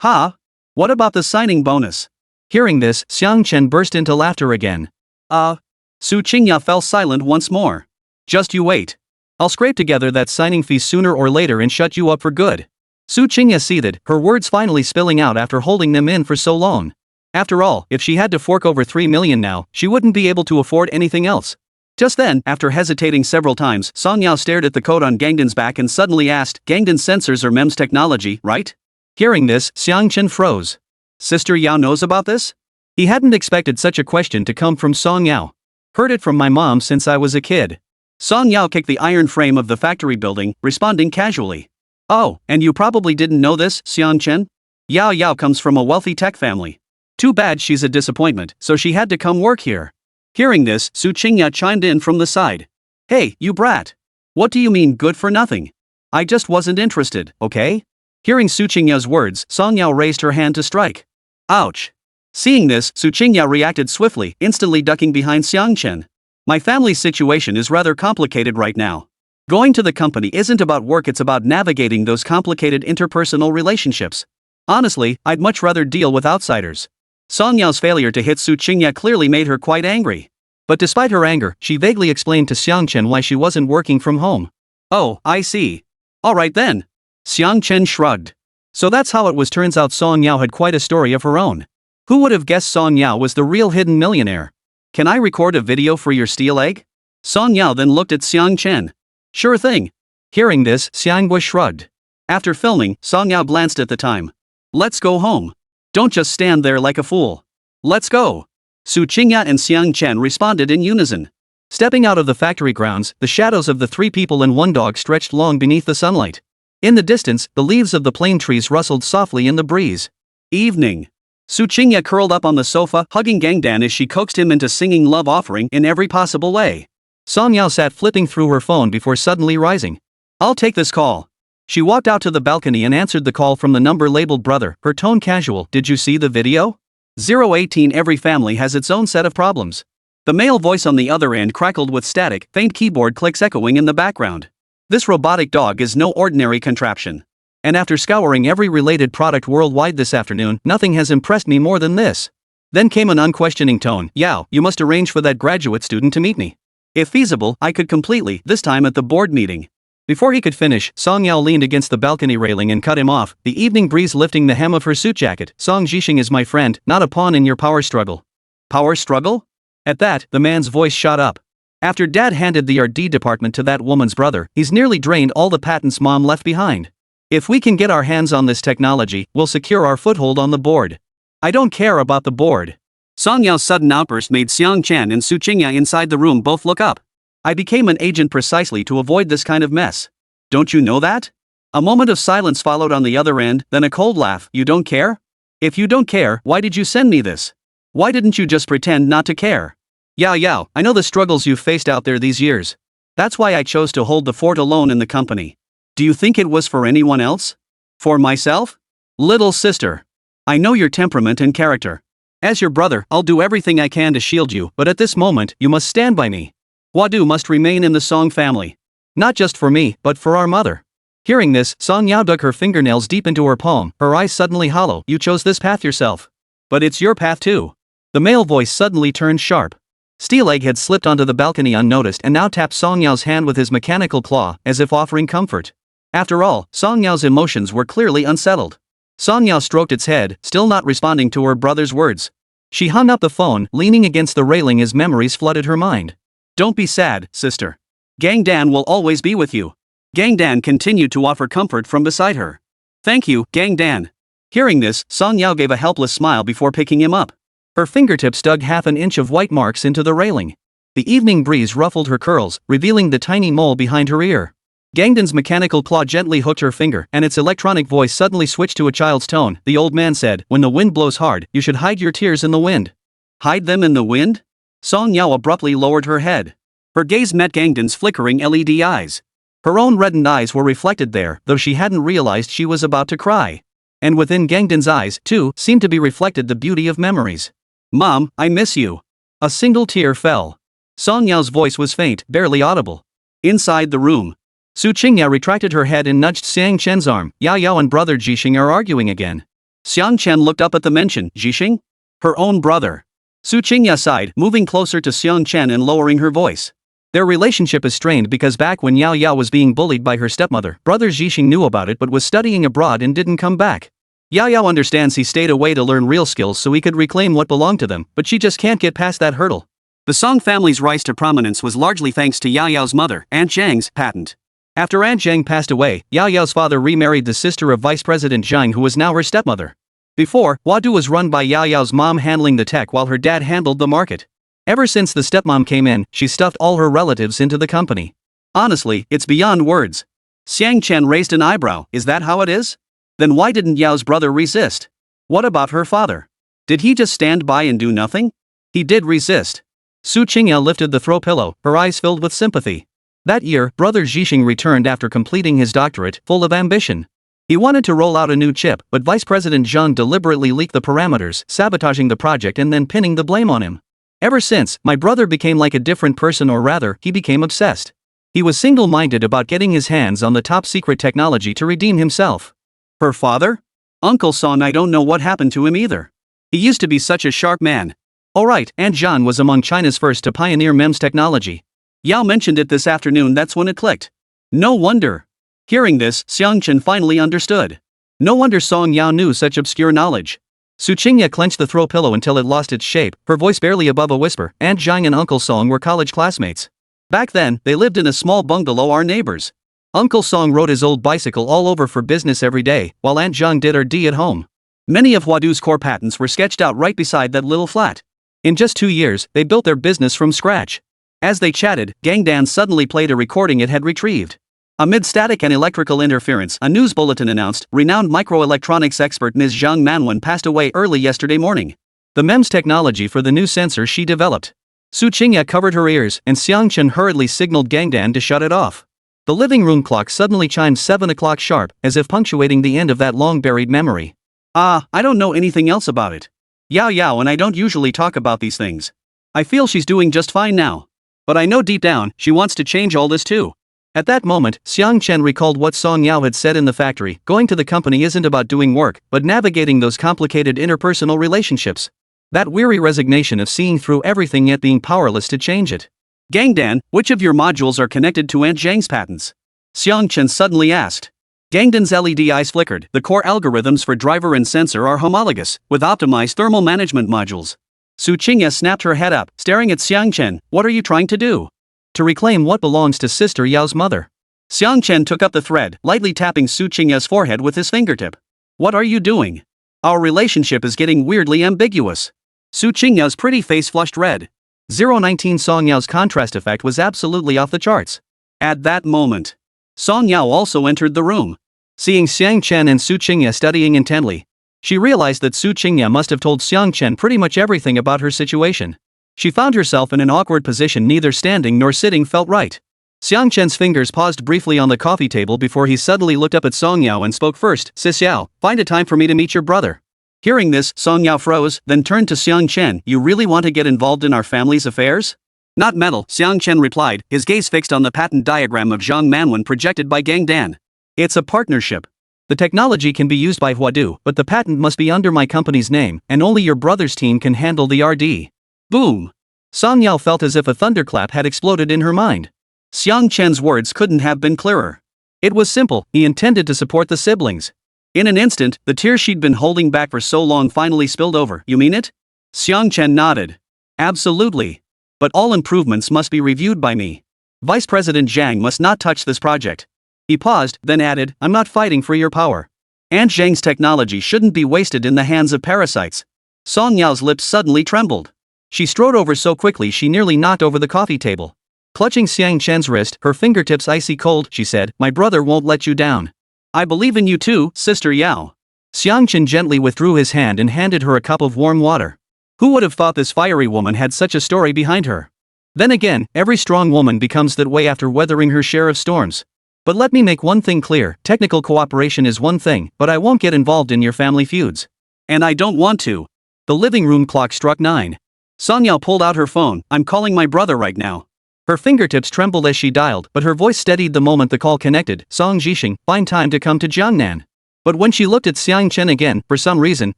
Ha! What about the signing bonus? Hearing this, Xiang Chen burst into laughter again. Su Qingya fell silent once more. Just you wait. I'll scrape together that signing fee sooner or later and shut you up for good. Su Qingya seethed, her words finally spilling out after holding them in for so long. After all, if she had to fork over 3 million now, she wouldn't be able to afford anything else. Just then, after hesitating several times, Song Yao stared at the code on Gang Dan's back and suddenly asked, Gang Dan's sensors are MEMS technology, right? Hearing this, Xiang Chen froze. Sister Yao knows about this? He hadn't expected such a question to come from Song Yao. Heard it from my mom since I was a kid. Song Yao kicked the iron frame of the factory building, responding casually. Oh, and you probably didn't know this, Xiang Chen? Yao comes from a wealthy tech family. Too bad she's a disappointment, so she had to come work here. Hearing this, Su Qingya chimed in from the side. Hey, you brat. What do you mean good for nothing? I just wasn't interested, okay? Hearing Su Qingyao's words, Song Yao raised her hand to strike. Ouch. Seeing this, Su Qingyao reacted swiftly, instantly ducking behind Xiang Chen. My family's situation is rather complicated right now. Going to the company isn't about work, it's about navigating those complicated interpersonal relationships. Honestly, I'd much rather deal with outsiders. Song Yao's failure to hit Su Qingyao clearly made her quite angry. But despite her anger, she vaguely explained to Xiang Chen why she wasn't working from home. Oh, I see. Alright then. Xiang Chen shrugged. So that's how it was. Turns out Song Yao had quite a story of her own. Who would have guessed Song Yao was the real hidden millionaire? Can I record a video for your steel egg? Song Yao then looked at Xiang Chen. Sure thing. Hearing this, Xiang Gui shrugged. After filming, Song Yao glanced at the time. Let's go home. Don't just stand there like a fool. Let's go. Su Qingyao and Xiang Chen responded in unison. Stepping out of the factory grounds, the shadows of the three people and one dog stretched long beneath the sunlight. In the distance, the leaves of the plane trees rustled softly in the breeze. Evening. Su Qingyao curled up on the sofa, hugging Gangdan as she coaxed him into singing Love Offering in every possible way. Song Yao sat flipping through her phone before suddenly rising. I'll take this call. She walked out to the balcony and answered the call from the number labeled brother, her tone casual. Did you see the video? 018. Every family has its own set of problems. The male voice on the other end crackled with static, faint keyboard clicks echoing in the background. This robotic dog is no ordinary contraption. And after scouring every related product worldwide this afternoon, nothing has impressed me more than this. Then came an unquestioning tone. Yao, you must arrange for that graduate student to meet me. If feasible, I could completely, this time at the board meeting. Before he could finish, Song Yao leaned against the balcony railing and cut him off, the evening breeze lifting the hem of her suit jacket. Song Zhixing is my friend, not a pawn in your power struggle. Power struggle? At that, the man's voice shot up. After Dad handed the R&D department to that woman's brother, he's nearly drained all the patents Mom left behind. If we can get our hands on this technology, we'll secure our foothold on the board. I don't care about the board. Song Yao's sudden outburst made Xiang Chen and Su Qingyao inside the room both look up. I became an agent precisely to avoid this kind of mess. Don't you know that? A moment of silence followed on the other end, then a cold laugh. You don't care? If you don't care, why did you send me this? Why didn't you just pretend not to care? Yao, I know the struggles you've faced out there these years. That's why I chose to hold the fort alone in the company. Do you think it was for anyone else? For myself? Little sister. I know your temperament and character. As your brother, I'll do everything I can to shield you, but at this moment, you must stand by me. Huadu must remain in the Song family. Not just for me, but for our mother. Hearing this, Song Yao dug her fingernails deep into her palm, her eyes suddenly hollow. You chose this path yourself. But it's your path too. The male voice suddenly turned sharp. Steelegg had slipped onto the balcony unnoticed and now tapped Song Yao's hand with his mechanical claw, as if offering comfort. After all, Song Yao's emotions were clearly unsettled. Song Yao stroked its head, still not responding to her brother's words. She hung up the phone, leaning against the railing as memories flooded her mind. Don't be sad, sister. Gangdan will always be with you. Gangdan continued to offer comfort from beside her. Thank you, Gangdan. Hearing this, Song Yao gave a helpless smile before picking him up. Her fingertips dug half an inch of white marks into the railing. The evening breeze ruffled her curls, revealing the tiny mole behind her ear. Gangdan's mechanical claw gently hooked her finger, and its electronic voice suddenly switched to a child's tone. The old man said, when the wind blows hard, you should hide your tears in the wind. Hide them in the wind? Song Yao abruptly lowered her head. Her gaze met Gangdan's flickering LED eyes. Her own reddened eyes were reflected there, though she hadn't realized she was about to cry. And within Gangdan's eyes, too, seemed to be reflected the beauty of memories. Mom, I miss you. A single tear fell. Song Yao's voice was faint, barely audible. Inside the room, Su Qingyao retracted her head and nudged Xiang Chen's arm. Yao and brother Zhixing are arguing again. Xiang Chen looked up at the mention. Zhixing? Her own brother. Su Qingyao sighed, moving closer to Xiang Chen and lowering her voice. Their relationship is strained because back when Yao was being bullied by her stepmother, brother Zhixing knew about it but was studying abroad and didn't come back. Yao understands he stayed away to learn real skills so he could reclaim what belonged to them, but she just can't get past that hurdle. The Song family's rise to prominence was largely thanks to Yao's mother, Aunt Zhang's, patent. After Aunt Zhang passed away, Yao's father remarried the sister of Vice President Zhang, who was now her stepmother. Before, Huadu was run by Yao's mom handling the tech while her dad handled the market. Ever since the stepmom came in, she stuffed all her relatives into the company. Honestly, it's beyond words. Xiang Chen raised an eyebrow. Is that how it is? Then why didn't Yao's brother resist? What about her father? Did he just stand by and do nothing? He did resist. Su Qingyao lifted the throw pillow, her eyes filled with sympathy. That year, brother Zhixing returned after completing his doctorate, full of ambition. He wanted to roll out a new chip, but Vice President Zhang deliberately leaked the parameters, sabotaging the project and then pinning the blame on him. Ever since, my brother became like a different person, or rather, he became obsessed. He was single-minded about getting his hands on the top-secret technology to redeem himself. Her father? Uncle Song, I don't know what happened to him either. He used to be such a sharp man. Alright, Aunt Zhan was among China's first to pioneer MEMS technology. Yao mentioned it this afternoon, that's when it clicked. No wonder. Hearing this, Xiang Chen finally understood. No wonder Song Yao knew such obscure knowledge. Su Qingya clenched the throw pillow until it lost its shape, her voice barely above a whisper. Aunt Zhang and Uncle Song were college classmates. Back then, they lived in a small bungalow, our neighbors. Uncle Song rode his old bicycle all over for business every day, while Aunt Zhang did her D at home. Many of Huadu's core patents were sketched out right beside that little flat. In just 2 years, they built their business from scratch. As they chatted, Gangdan suddenly played a recording it had retrieved. Amid static and electrical interference, a news bulletin announced, renowned microelectronics expert Ms. Zhang Manhwa passed away early yesterday morning. The MEMS technology for the new sensor she developed. Su Qingya covered her ears, and Xiang Chen hurriedly signaled Gangdan to shut it off. The living room clock suddenly chimed 7 o'clock sharp, as if punctuating the end of that long-buried memory. I don't know anything else about it. Yao and I don't usually talk about these things. I feel she's doing just fine now. But I know deep down, she wants to change all this too. At that moment, Xiang Chen recalled what Song Yao had said in the factory. Going to the company isn't about doing work, but navigating those complicated interpersonal relationships. That weary resignation of seeing through everything yet being powerless to change it. Gangdan, which of your modules are connected to Aunt Zhang's patents? Xiang Chen suddenly asked. Gangdan's LED eyes flickered. The core algorithms for driver and sensor are homologous, with optimized thermal management modules. Su Qingya snapped her head up, staring at Xiang Chen. What are you trying to do? To reclaim what belongs to Sister Yao's mother. Xiang Chen took up the thread, lightly tapping Su Qingya's forehead with his fingertip. What are you doing? Our relationship is getting weirdly ambiguous. Su Qingya's pretty face flushed red. 019 Song Yao's contrast effect was absolutely off the charts. At that moment, Song Yao also entered the room. Seeing Xiang Chen and Su Qingya studying intently, she realized that Su Qingya must have told Xiang Chen pretty much everything about her situation. She found herself in an awkward position. Neither standing nor sitting felt right. Xiang Chen's fingers paused briefly on the coffee table before he suddenly looked up at Song Yao and spoke first. Sis Yao, find a time for me to meet your brother. Hearing this, Song Yao froze, then turned to Xiang Chen. You really want to get involved in our family's affairs? Not metal, Xiang Chen replied, his gaze fixed on the patent diagram of Zhang Manhwa projected by Gangdan. It's a partnership. The technology can be used by Huadu, but the patent must be under my company's name, and only your brother's team can handle the RD. Boom! Song Yao felt as if a thunderclap had exploded in her mind. Xiang Chen's words couldn't have been clearer. It was simple, he intended to support the siblings. In an instant, the tears she'd been holding back for so long finally spilled over. You mean it? Xiang Chen nodded. Absolutely. But all improvements must be reviewed by me. Vice President Zhang must not touch this project. He paused, then added, I'm not fighting for your power. Aunt Zhang's technology shouldn't be wasted in the hands of parasites. Song Yao's lips suddenly trembled. She strode over so quickly she nearly knocked over the coffee table. Clutching Xiang Chen's wrist, her fingertips icy cold, she said, my brother won't let you down. I believe in you too, Sister Yao. Xiang Chen gently withdrew his hand and handed her a cup of warm water. Who would have thought this fiery woman had such a story behind her? Then again, every strong woman becomes that way after weathering her share of storms. But let me make one thing clear, technical cooperation is one thing, but I won't get involved in your family feuds. And I don't want to. The living room clock struck 9. Song Yao pulled out her phone. I'm calling my brother right now. Her fingertips trembled as she dialed, but her voice steadied the moment the call connected. Song Zhixing, find time to come to Jiangnan. But when she looked at Xiang Chen again, for some reason,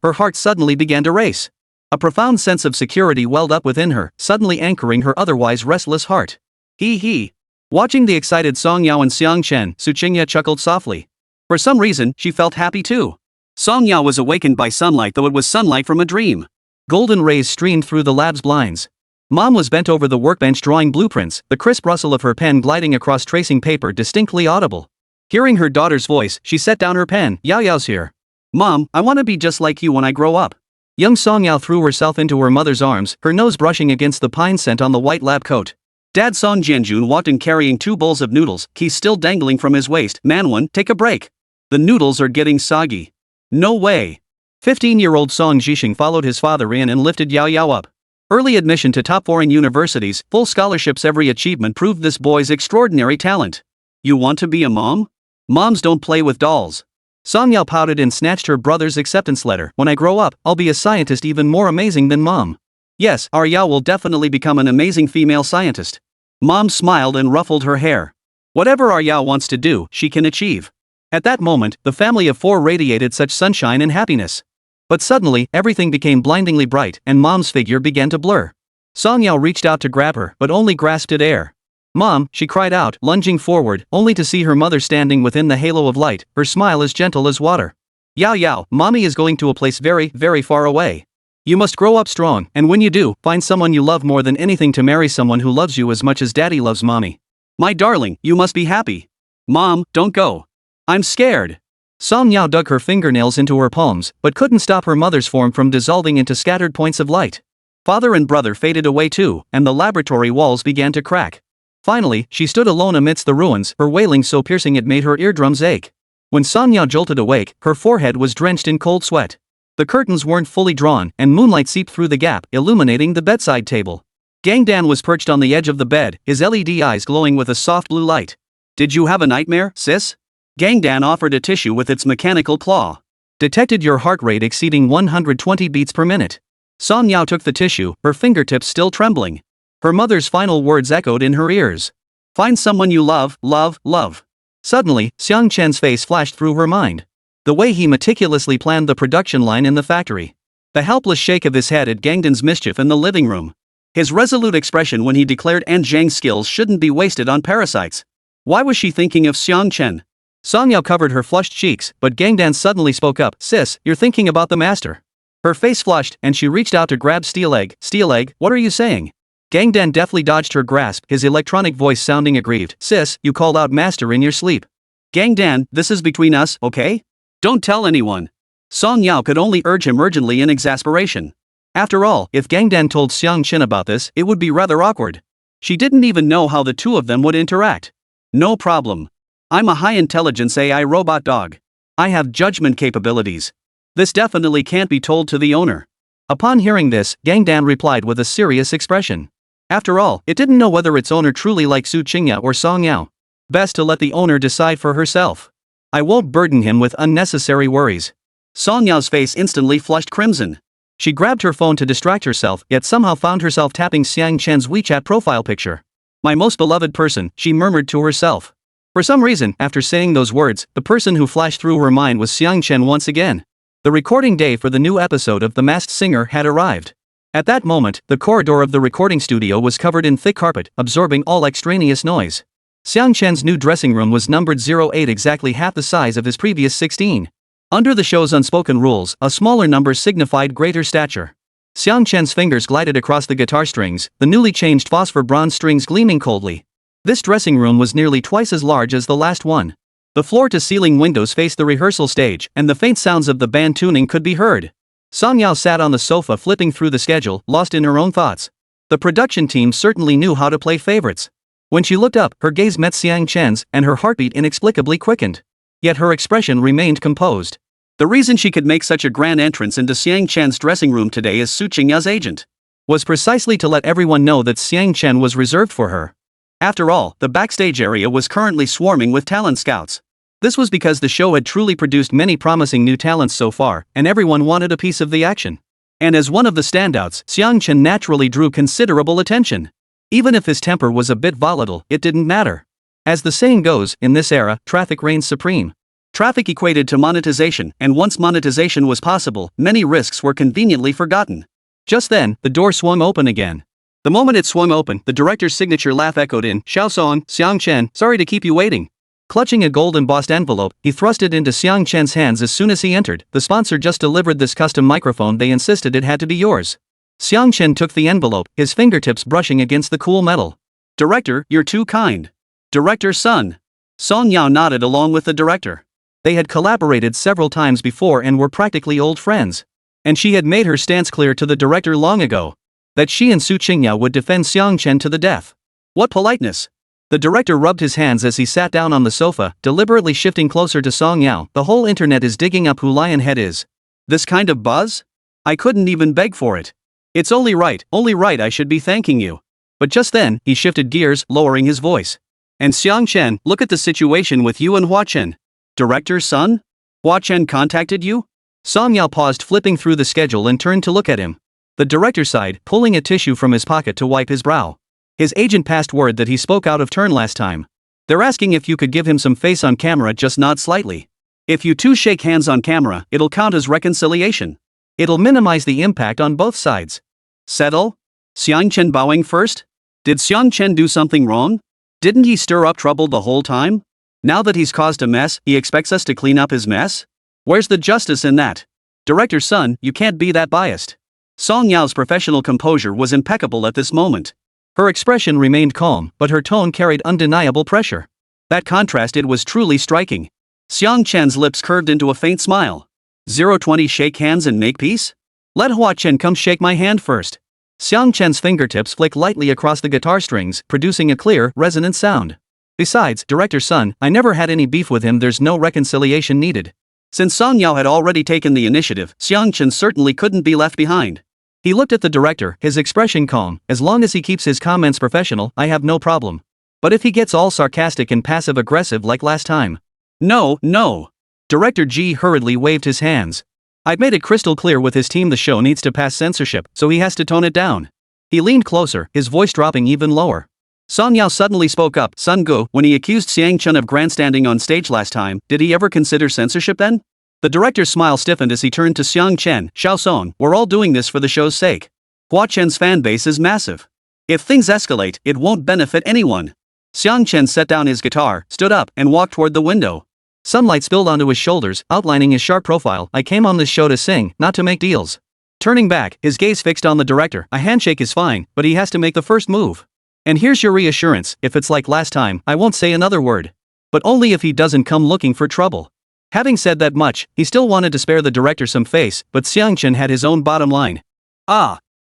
her heart suddenly began to race. A profound sense of security welled up within her, suddenly anchoring her otherwise restless heart. He. Watching the excited Song Yao and Xiang Chen, Su Qingya chuckled softly. For some reason, she felt happy too. Song Yao was awakened by sunlight, though it was sunlight from a dream. Golden rays streamed through the lab's blinds. Mom was bent over the workbench drawing blueprints, the crisp rustle of her pen gliding across tracing paper distinctly audible. Hearing her daughter's voice, she set down her pen. Yao's here. Mom, I want to be just like you when I grow up. Young Song Yao threw herself into her mother's arms, her nose brushing against the pine scent on the white lab coat. Dad Song Jianjun walked in carrying 2 bowls of noodles, keys still dangling from his waist. Manhwa, take a break. The noodles are getting soggy. No way. 15-year-old Song Zhixing followed his father in and lifted Yao up. Early admission to top foreign universities, full scholarships, every achievement proved this boy's extraordinary talent. You want to be a mom? Moms don't play with dolls. Song Yao pouted and snatched her brother's acceptance letter. When I grow up, I'll be a scientist even more amazing than Mom. Yes, our Yao will definitely become an amazing female scientist. Mom smiled and ruffled her hair. Whatever our Yao wants to do, she can achieve. At that moment, the family of 4 radiated such sunshine and happiness. But suddenly, everything became blindingly bright, and Mom's figure began to blur. Song Yao reached out to grab her, but only grasped at air. Mom, she cried out, lunging forward, only to see her mother standing within the halo of light, her smile as gentle as water. Yao Yao, Mommy is going to a place very, very far away. You must grow up strong, and when you do, find someone you love more than anything to marry someone who loves you as much as Daddy loves Mommy. My darling, you must be happy. Mom, don't go. I'm scared. Song Yao dug her fingernails into her palms, but couldn't stop her mother's form from dissolving into scattered points of light. Father and brother faded away too, and the laboratory walls began to crack. Finally, she stood alone amidst the ruins, her wailing so piercing it made her eardrums ache. When Song Yao jolted awake, her forehead was drenched in cold sweat. The curtains weren't fully drawn, and moonlight seeped through the gap, illuminating the bedside table. Gang Dan was perched on the edge of the bed, his LED eyes glowing with a soft blue light. Did you have a nightmare, sis? Gang Dan offered a tissue with its mechanical claw. Detected your heart rate exceeding 120 beats per minute. Song Yao took the tissue, her fingertips still trembling. Her mother's final words echoed in her ears. Find someone you love, love, love. Suddenly, Xiang Chen's face flashed through her mind. The way he meticulously planned the production line in the factory. The helpless shake of his head at Gangdan's mischief in the living room. His resolute expression when he declared Aunt Zhang's skills shouldn't be wasted on parasites. Why was she thinking of Xiang Chen? Song Yao covered her flushed cheeks, but Gangdan suddenly spoke up. Sis, you're thinking about the master. Her face flushed, and she reached out to grab Steel Egg. Steel Egg, what are you saying? Gangdan deftly dodged her grasp, his electronic voice sounding aggrieved. Sis, you called out master in your sleep. Gangdan, this is between us, okay? Don't tell anyone. Song Yao could only urge him urgently in exasperation. After all, if Gangdan told Xiang Chen about this, it would be rather awkward. She didn't even know how the two of them would interact. No problem. I'm a high-intelligence AI robot dog. I have judgment capabilities. This definitely can't be told to the owner. Upon hearing this, Gangdan replied with a serious expression. After all, it didn't know whether its owner truly liked Su Qingya or Song Yao. Best to let the owner decide for herself. I won't burden him with unnecessary worries. Song Yao's face instantly flushed crimson. She grabbed her phone to distract herself, yet somehow found herself tapping Xiang Chen's WeChat profile picture. My most beloved person, she murmured to herself. For some reason, after saying those words, the person who flashed through her mind was Xiang Chen once again. The recording day for the new episode of The Masked Singer had arrived. At that moment, the corridor of the recording studio was covered in thick carpet, absorbing all extraneous noise. Xiang Chen's new dressing room was numbered 08, exactly half the size of his previous 16. Under the show's unspoken rules, a smaller number signified greater stature. Xiang Chen's fingers glided across the guitar strings, the newly changed phosphor bronze strings gleaming coldly. This dressing room was nearly twice as large as the last one. The floor-to-ceiling windows faced the rehearsal stage, and the faint sounds of the band tuning could be heard. Song Yao sat on the sofa flipping through the schedule, lost in her own thoughts. The production team certainly knew how to play favorites. When she looked up, her gaze met Xiang Chen's, and her heartbeat inexplicably quickened. Yet her expression remained composed. The reason she could make such a grand entrance into Xiang Chen's dressing room today as Su Qingya's agent was precisely to let everyone know that Xiang Chen was reserved for her. After all, the backstage area was currently swarming with talent scouts. This was because the show had truly produced many promising new talents so far, and everyone wanted a piece of the action. And as one of the standouts, Xiang Chen naturally drew considerable attention. Even if his temper was a bit volatile, it didn't matter. As the saying goes, in this era, traffic reigns supreme. Traffic equated to monetization, and once monetization was possible, many risks were conveniently forgotten. Just then, the door swung open again. The moment it swung open, the director's signature laugh echoed in. Xiaosong, Xiang Chen, sorry to keep you waiting. Clutching a gold-embossed envelope, he thrust it into Xiang Chen's hands as soon as he entered. The sponsor just delivered this custom microphone, they insisted it had to be yours. Xiang Chen took the envelope, his fingertips brushing against the cool metal. Director, you're too kind. Director's son. Song Yao nodded along with the director. They had collaborated several times before and were practically old friends. And she had made her stance clear to the director long ago. That she and Su Qingya would defend Xiang Chen to the death. What politeness! The director rubbed his hands as he sat down on the sofa, deliberately shifting closer to Song Yao. The whole internet is digging up who Lionhead is. This kind of buzz? I couldn't even beg for it. It's only right I should be thanking you. But just then, he shifted gears, lowering his voice. And Xiang Chen, look at the situation with you and Hua Chen. Director's son? Hua Chen contacted you? Song Yao paused, flipping through the schedule, and turned to look at him. The director sighed, pulling a tissue from his pocket to wipe his brow. His agent passed word that he spoke out of turn last time. They're asking if you could give him some face on camera, just nod slightly. If you two shake hands on camera, it'll count as reconciliation. It'll minimize the impact on both sides. Settle? Xiang Chen bowing first? Did Xiang Chen do something wrong? Didn't he stir up trouble the whole time? Now that he's caused a mess, he expects us to clean up his mess? Where's the justice in that? Director's son, you can't be that biased. Song Yao's professional composure was impeccable at this moment. Her expression remained calm, but her tone carried undeniable pressure. That contrast, it was truly striking. Xiang Chen's lips curved into a faint smile. 020 shake hands and make peace? Let Hua Chen come shake my hand first. Xiang Chen's fingertips flick lightly across the guitar strings, producing a clear, resonant sound. Besides, director's son, I never had any beef with him, there's no reconciliation needed. Since Song Yao had already taken the initiative, Xiang Chen certainly couldn't be left behind. He looked at the director, his expression calm. As long as he keeps his comments professional, I have no problem. But if he gets all sarcastic and passive-aggressive like last time. No. Director G hurriedly waved his hands. I've made it crystal clear with his team the show needs to pass censorship, so he has to tone it down. He leaned closer, his voice dropping even lower. Song Yao suddenly spoke up. Sun Gu, when he accused Xiang Chen of grandstanding on stage last time, did he ever consider censorship then? The director's smile stiffened as he turned to Xiang Chen. Xiao Song, we're all doing this for the show's sake. Hua Chen's fan base is massive. If things escalate, it won't benefit anyone. Xiang Chen set down his guitar, stood up, and walked toward the window. Sunlight spilled onto his shoulders, outlining his sharp profile. I came on this show to sing, not to make deals. Turning back, his gaze fixed on the director. A handshake is fine, but he has to make the first move. And here's your reassurance, if it's like last time, I won't say another word. But only if he doesn't come looking for trouble. Having said that much, he still wanted to spare the director some face, but Xiang Chen had his own bottom line.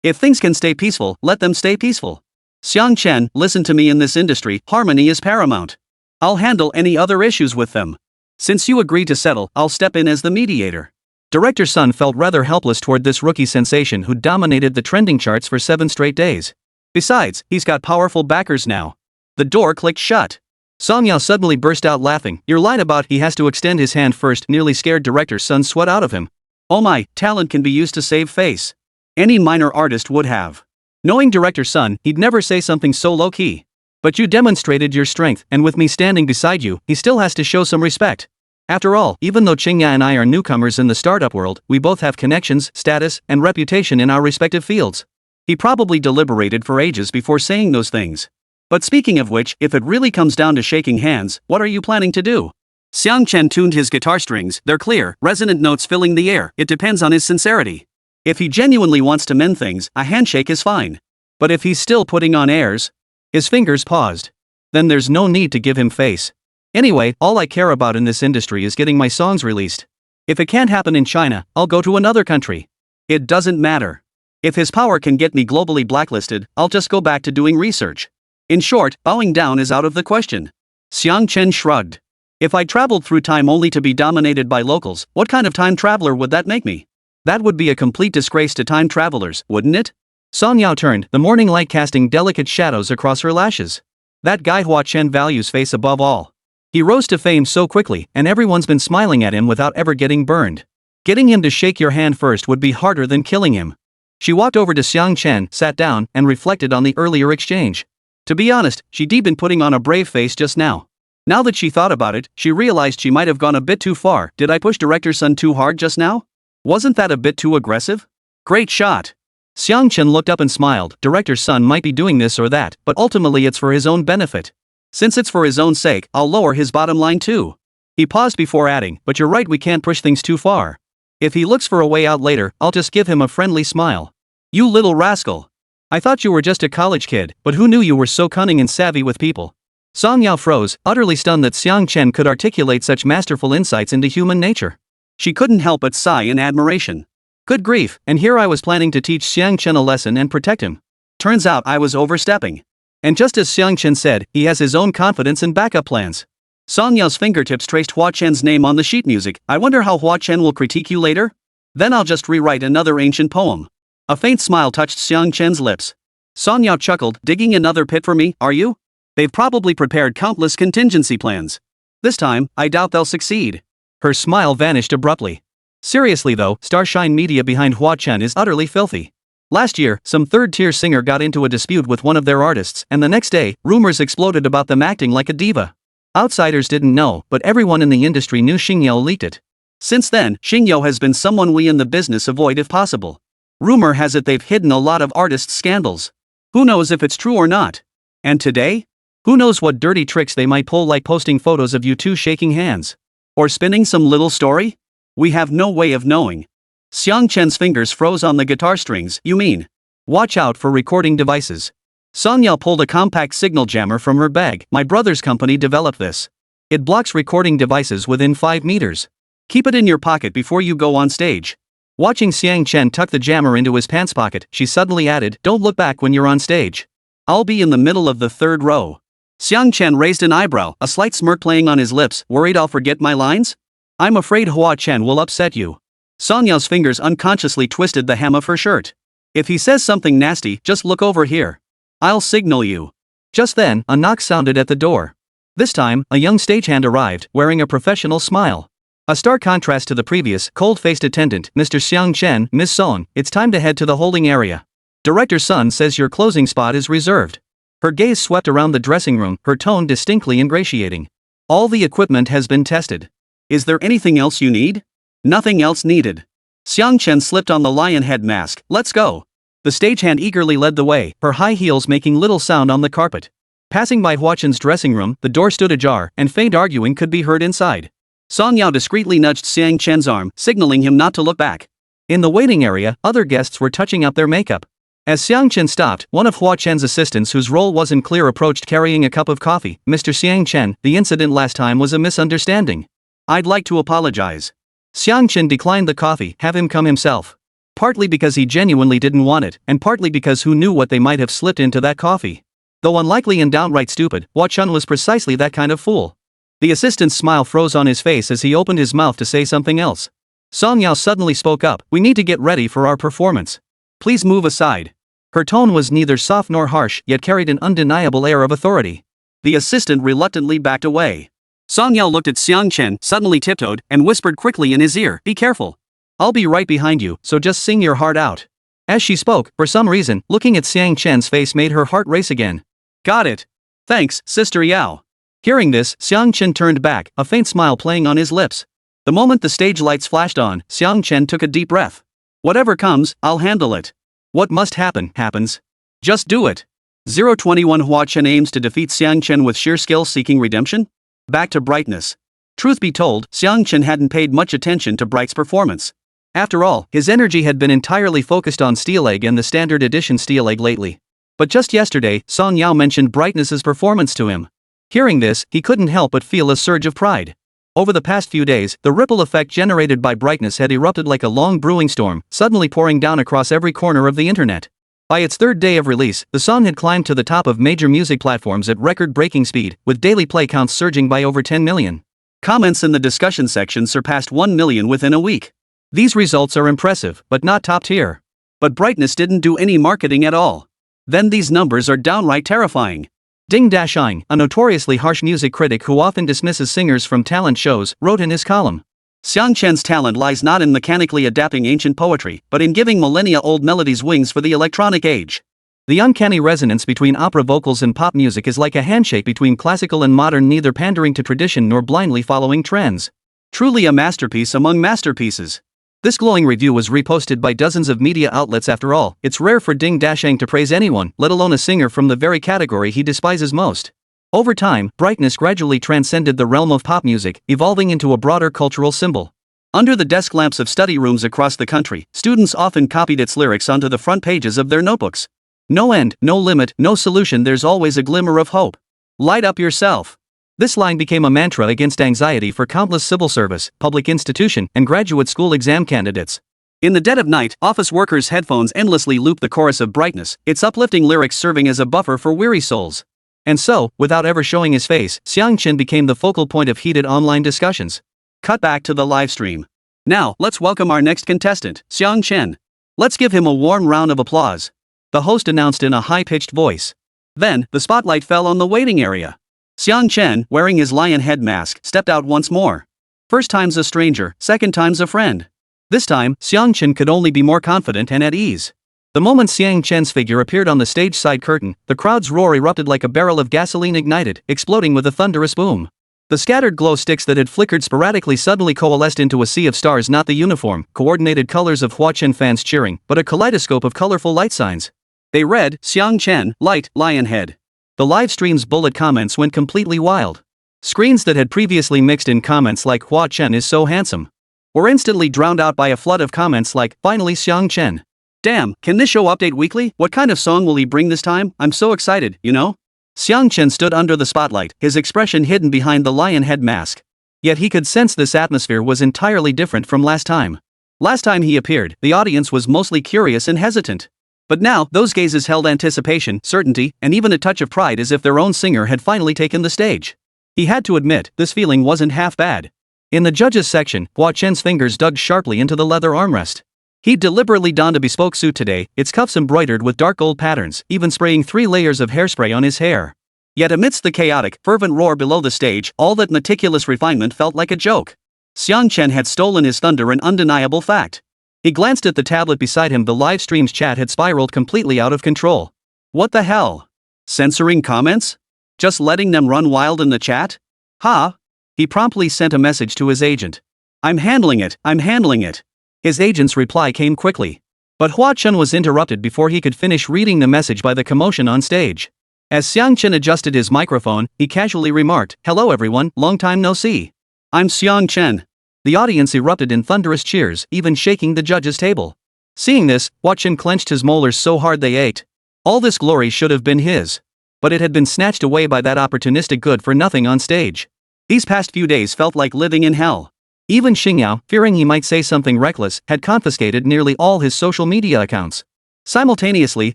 If things can stay peaceful, let them stay peaceful. Xiang Chen, listen to me, in this industry, harmony is paramount. I'll handle any other issues with them. Since you agreed to settle, I'll step in as the mediator. Director Sun felt rather helpless toward this rookie sensation who dominated the trending charts for 7 straight days. Besides, he's got powerful backers now. The door clicked shut. Song Yao suddenly burst out laughing. You're lied about, he has to extend his hand first, nearly scared Director Sun sweat out of him. Oh my, talent can be used to save face. Any minor artist would have. Knowing Director Sun, he'd never say something so low-key. But you demonstrated your strength, and with me standing beside you, he still has to show some respect. After all, even though Qingya and I are newcomers in the startup world, we both have connections, status, and reputation in our respective fields. He probably deliberated for ages before saying those things. But speaking of which, if it really comes down to shaking hands, what are you planning to do? Xiang Chen tuned his guitar strings, they're clear, resonant notes filling the air. It depends on his sincerity. If he genuinely wants to mend things, a handshake is fine. But if he's still putting on airs, his fingers paused. Then there's no need to give him face. Anyway, all I care about in this industry is getting my songs released. If it can't happen in China, I'll go to another country. It doesn't matter. If his power can get me globally blacklisted, I'll just go back to doing research. In short, bowing down is out of the question. Xiang Chen shrugged. If I traveled through time only to be dominated by locals, what kind of time traveler would that make me? That would be a complete disgrace to time travelers, wouldn't it? Song Yao turned, the morning light casting delicate shadows across her lashes. That guy Hua Chen values face above all. He rose to fame so quickly, and everyone's been smiling at him without ever getting burned. Getting him to shake your hand first would be harder than killing him. She walked over to Xiang Chen, sat down, and reflected on the earlier exchange. To be honest, she'd been putting on a brave face just now. Now that she thought about it, she realized she might have gone a bit too far. Did I push Director Sun too hard just now? Wasn't that a bit too aggressive? Great shot. Xiang Chen looked up and smiled. Director Sun might be doing this or that, but ultimately it's for his own benefit. Since it's for his own sake, I'll lower his bottom line too. He paused before adding, but you're right, we can't push things too far. If he looks for a way out later, I'll just give him a friendly smile. You little rascal. I thought you were just a college kid, but who knew you were so cunning and savvy with people? Song Yao froze, utterly stunned that Xiang Chen could articulate such masterful insights into human nature. She couldn't help but sigh in admiration. Good grief, and here I was planning to teach Xiang Chen a lesson and protect him. Turns out I was overstepping. And just as Xiang Chen said, he has his own confidence and backup plans. Song Yao's fingertips traced Hua Chen's name on the sheet music. I wonder how Hua Chen will critique you later? Then I'll just rewrite another ancient poem. A faint smile touched Xiang Chen's lips. Song Yao chuckled, digging another pit for me, are you? They've probably prepared countless contingency plans. This time, I doubt they'll succeed. Her smile vanished abruptly. Seriously though, Starshine Media behind Hua Chen is utterly filthy. Last year, some third-tier singer got into a dispute with one of their artists, and the next day, rumors exploded about them acting like a diva. Outsiders didn't know, but everyone in the industry knew Xingyou leaked it. Since then, Xingyou has been someone we in the business avoid if possible. Rumor has it they've hidden a lot of artists' scandals. Who knows if it's true or not? And today? Who knows what dirty tricks they might pull, like posting photos of you two shaking hands? Or spinning some little story? We have no way of knowing. Xiang Chen's fingers froze on the guitar strings. You mean? Watch out for recording devices. Song Yao pulled a compact signal jammer from her bag. My brother's company developed this. It blocks recording devices within 5 meters. Keep it in your pocket before you go on stage. Watching Xiang Chen tuck the jammer into his pants pocket, she suddenly added, don't look back when you're on stage. I'll be in the middle of the 3rd row. Xiang Chen raised an eyebrow, a slight smirk playing on his lips. Worried I'll forget my lines? I'm afraid Hua Chen will upset you. Song Yao's fingers unconsciously twisted the hem of her shirt. If he says something nasty, just look over here. I'll signal you. Just then, a knock sounded at the door. This time, a young stagehand arrived, wearing a professional smile. A stark contrast to the previous, cold-faced attendant, Mr. Xiang Chen. Miss Song, it's time to head to the holding area. Director Sun says your closing spot is reserved. Her gaze swept around the dressing room, her tone distinctly ingratiating. All the equipment has been tested. Is there anything else you need? Nothing else needed. Xiang Chen slipped on the lion head mask. Let's go. The stagehand eagerly led the way, her high heels making little sound on the carpet. Passing by Hua Chen's dressing room, the door stood ajar, and faint arguing could be heard inside. Song Yao discreetly nudged Xiang Chen's arm, signaling him not to look back. In the waiting area, other guests were touching up their makeup. As Xiang Chen stopped, one of Hua Chen's assistants whose role wasn't clear approached carrying a cup of coffee. Mr. Xiang Chen, the incident last time was a misunderstanding. I'd like to apologize. Xiang Chen declined the coffee. Have him come himself. Partly because he genuinely didn't want it, and partly because who knew what they might have slipped into that coffee. Though unlikely and downright stupid, Hua Chen was precisely that kind of fool. The assistant's smile froze on his face as he opened his mouth to say something else. Song Yao suddenly spoke up. We need to get ready for our performance. Please move aside. Her tone was neither soft nor harsh, yet carried an undeniable air of authority. The assistant reluctantly backed away. Song Yao looked at Xiang Chen, suddenly tiptoed, and whispered quickly in his ear, be careful. I'll be right behind you, so just sing your heart out. As she spoke, for some reason, looking at Xiang Chen's face made her heart race again. Got it. Thanks, Sister Yao. Hearing this, Xiang Chen turned back, a faint smile playing on his lips. The moment the stage lights flashed on, Xiang Chen took a deep breath. Whatever comes, I'll handle it. What must happen, happens. Just do it. 021 Hua Chen aims to defeat Xiang Chen with sheer skill seeking redemption? Back to brightness. Truth be told, Xiang Chen hadn't paid much attention to Bright's performance. After all, his energy had been entirely focused on Steel Egg and the Standard Edition Steel Egg lately. But just yesterday, Song Yao mentioned Brightness's performance to him. Hearing this, he couldn't help but feel a surge of pride. Over the past few days, the ripple effect generated by Brightness had erupted like a long brewing storm, suddenly pouring down across every corner of the internet. By its 3rd day of release, the song had climbed to the top of major music platforms at record-breaking speed, with daily play counts surging by over 10 million. Comments in the discussion section surpassed 1 million within a week. These results are impressive, but not top tier. But Brightness didn't do any marketing at all. Then these numbers are downright terrifying. Ding Dashing, a notoriously harsh music critic who often dismisses singers from talent shows, wrote in his column. Xiang Chen's talent lies not in mechanically adapting ancient poetry, but in giving millennia-old melodies wings for the electronic age. The uncanny resonance between opera vocals and pop music is like a handshake between classical and modern, neither pandering to tradition nor blindly following trends. Truly a masterpiece among masterpieces. This glowing review was reposted by dozens of media outlets. After all, it's rare for Ding Dashang to praise anyone, let alone a singer from the very category he despises most. Over time, Brightness gradually transcended the realm of pop music, evolving into a broader cultural symbol. Under the desk lamps of study rooms across the country, students often copied its lyrics onto the front pages of their notebooks. No end, no limit, no solution, there's always a glimmer of hope. Light up yourself. This line became a mantra against anxiety for countless civil service, public institution, and graduate school exam candidates. In the dead of night, office workers' headphones endlessly loop the chorus of Brightness, its uplifting lyrics serving as a buffer for weary souls. And so, without ever showing his face, Xiang Chen became the focal point of heated online discussions. Cut back to the live stream. Now, let's welcome our next contestant, Xiang Chen. Let's give him a warm round of applause. The host announced in a high-pitched voice. Then, the spotlight fell on the waiting area. Xiang Chen, wearing his lion head mask, stepped out once more. First time's a stranger, second time's a friend. This time, Xiang Chen could only be more confident and at ease. The moment Xiang Chen's figure appeared on the stage side curtain, the crowd's roar erupted like a barrel of gasoline ignited, exploding with a thunderous boom. The scattered glow sticks that had flickered sporadically suddenly coalesced into a sea of stars, not the uniform, coordinated colors of Hua Chen fans cheering, but a kaleidoscope of colorful light signs. They read, Xiang Chen, light, lion head. The live stream's bullet comments went completely wild. Screens that had previously mixed in comments like Hua Chen is so handsome were instantly drowned out by a flood of comments like, finally Xiang Chen. Damn, can this show update weekly? What kind of song will he bring this time? I'm so excited, you know? Xiang Chen stood under the spotlight, his expression hidden behind the lion head mask. Yet he could sense this atmosphere was entirely different from last time. Last time he appeared, the audience was mostly curious and hesitant. But now, those gazes held anticipation, certainty, and even a touch of pride, as if their own singer had finally taken the stage. He had to admit, this feeling wasn't half bad. In the judges section, Hua Chen's fingers dug sharply into the leather armrest. He'd deliberately donned a bespoke suit today, its cuffs embroidered with dark gold patterns, even spraying 3 layers of hairspray on his hair. Yet amidst the chaotic, fervent roar below the stage, all that meticulous refinement felt like a joke. Xiang Chen had stolen his thunder, an undeniable fact. He glanced at the tablet beside him. The live stream's chat had spiraled completely out of control. What the hell? Censoring comments? Just letting them run wild in the chat? Ha! He promptly sent a message to his agent. I'm handling it. His agent's reply came quickly. But Hua Chen was interrupted before he could finish reading the message by the commotion on stage. As Xiang Chen adjusted his microphone, he casually remarked, hello everyone, long time no see. I'm Xiang Chen. The audience erupted in thunderous cheers, even shaking the judges' table. Seeing this, Hua Chen clenched his molars so hard they ached. All this glory should have been his. But it had been snatched away by that opportunistic good-for-nothing on stage. These past few days felt like living in hell. Even Xingyao, fearing he might say something reckless, had confiscated nearly all his social media accounts. Simultaneously,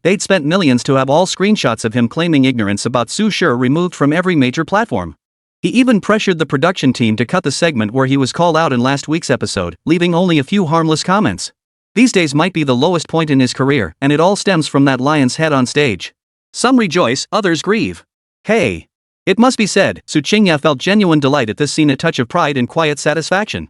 they'd spent millions to have all screenshots of him claiming ignorance about Su Shi removed from every major platform. He even pressured the production team to cut the segment where he was called out in last week's episode, leaving only a few harmless comments. These days might be the lowest point in his career, and it all stems from that lion's head on stage. Some rejoice, others grieve. Hey! It must be said, Su Qingya felt genuine delight at this scene, a touch of pride and quiet satisfaction.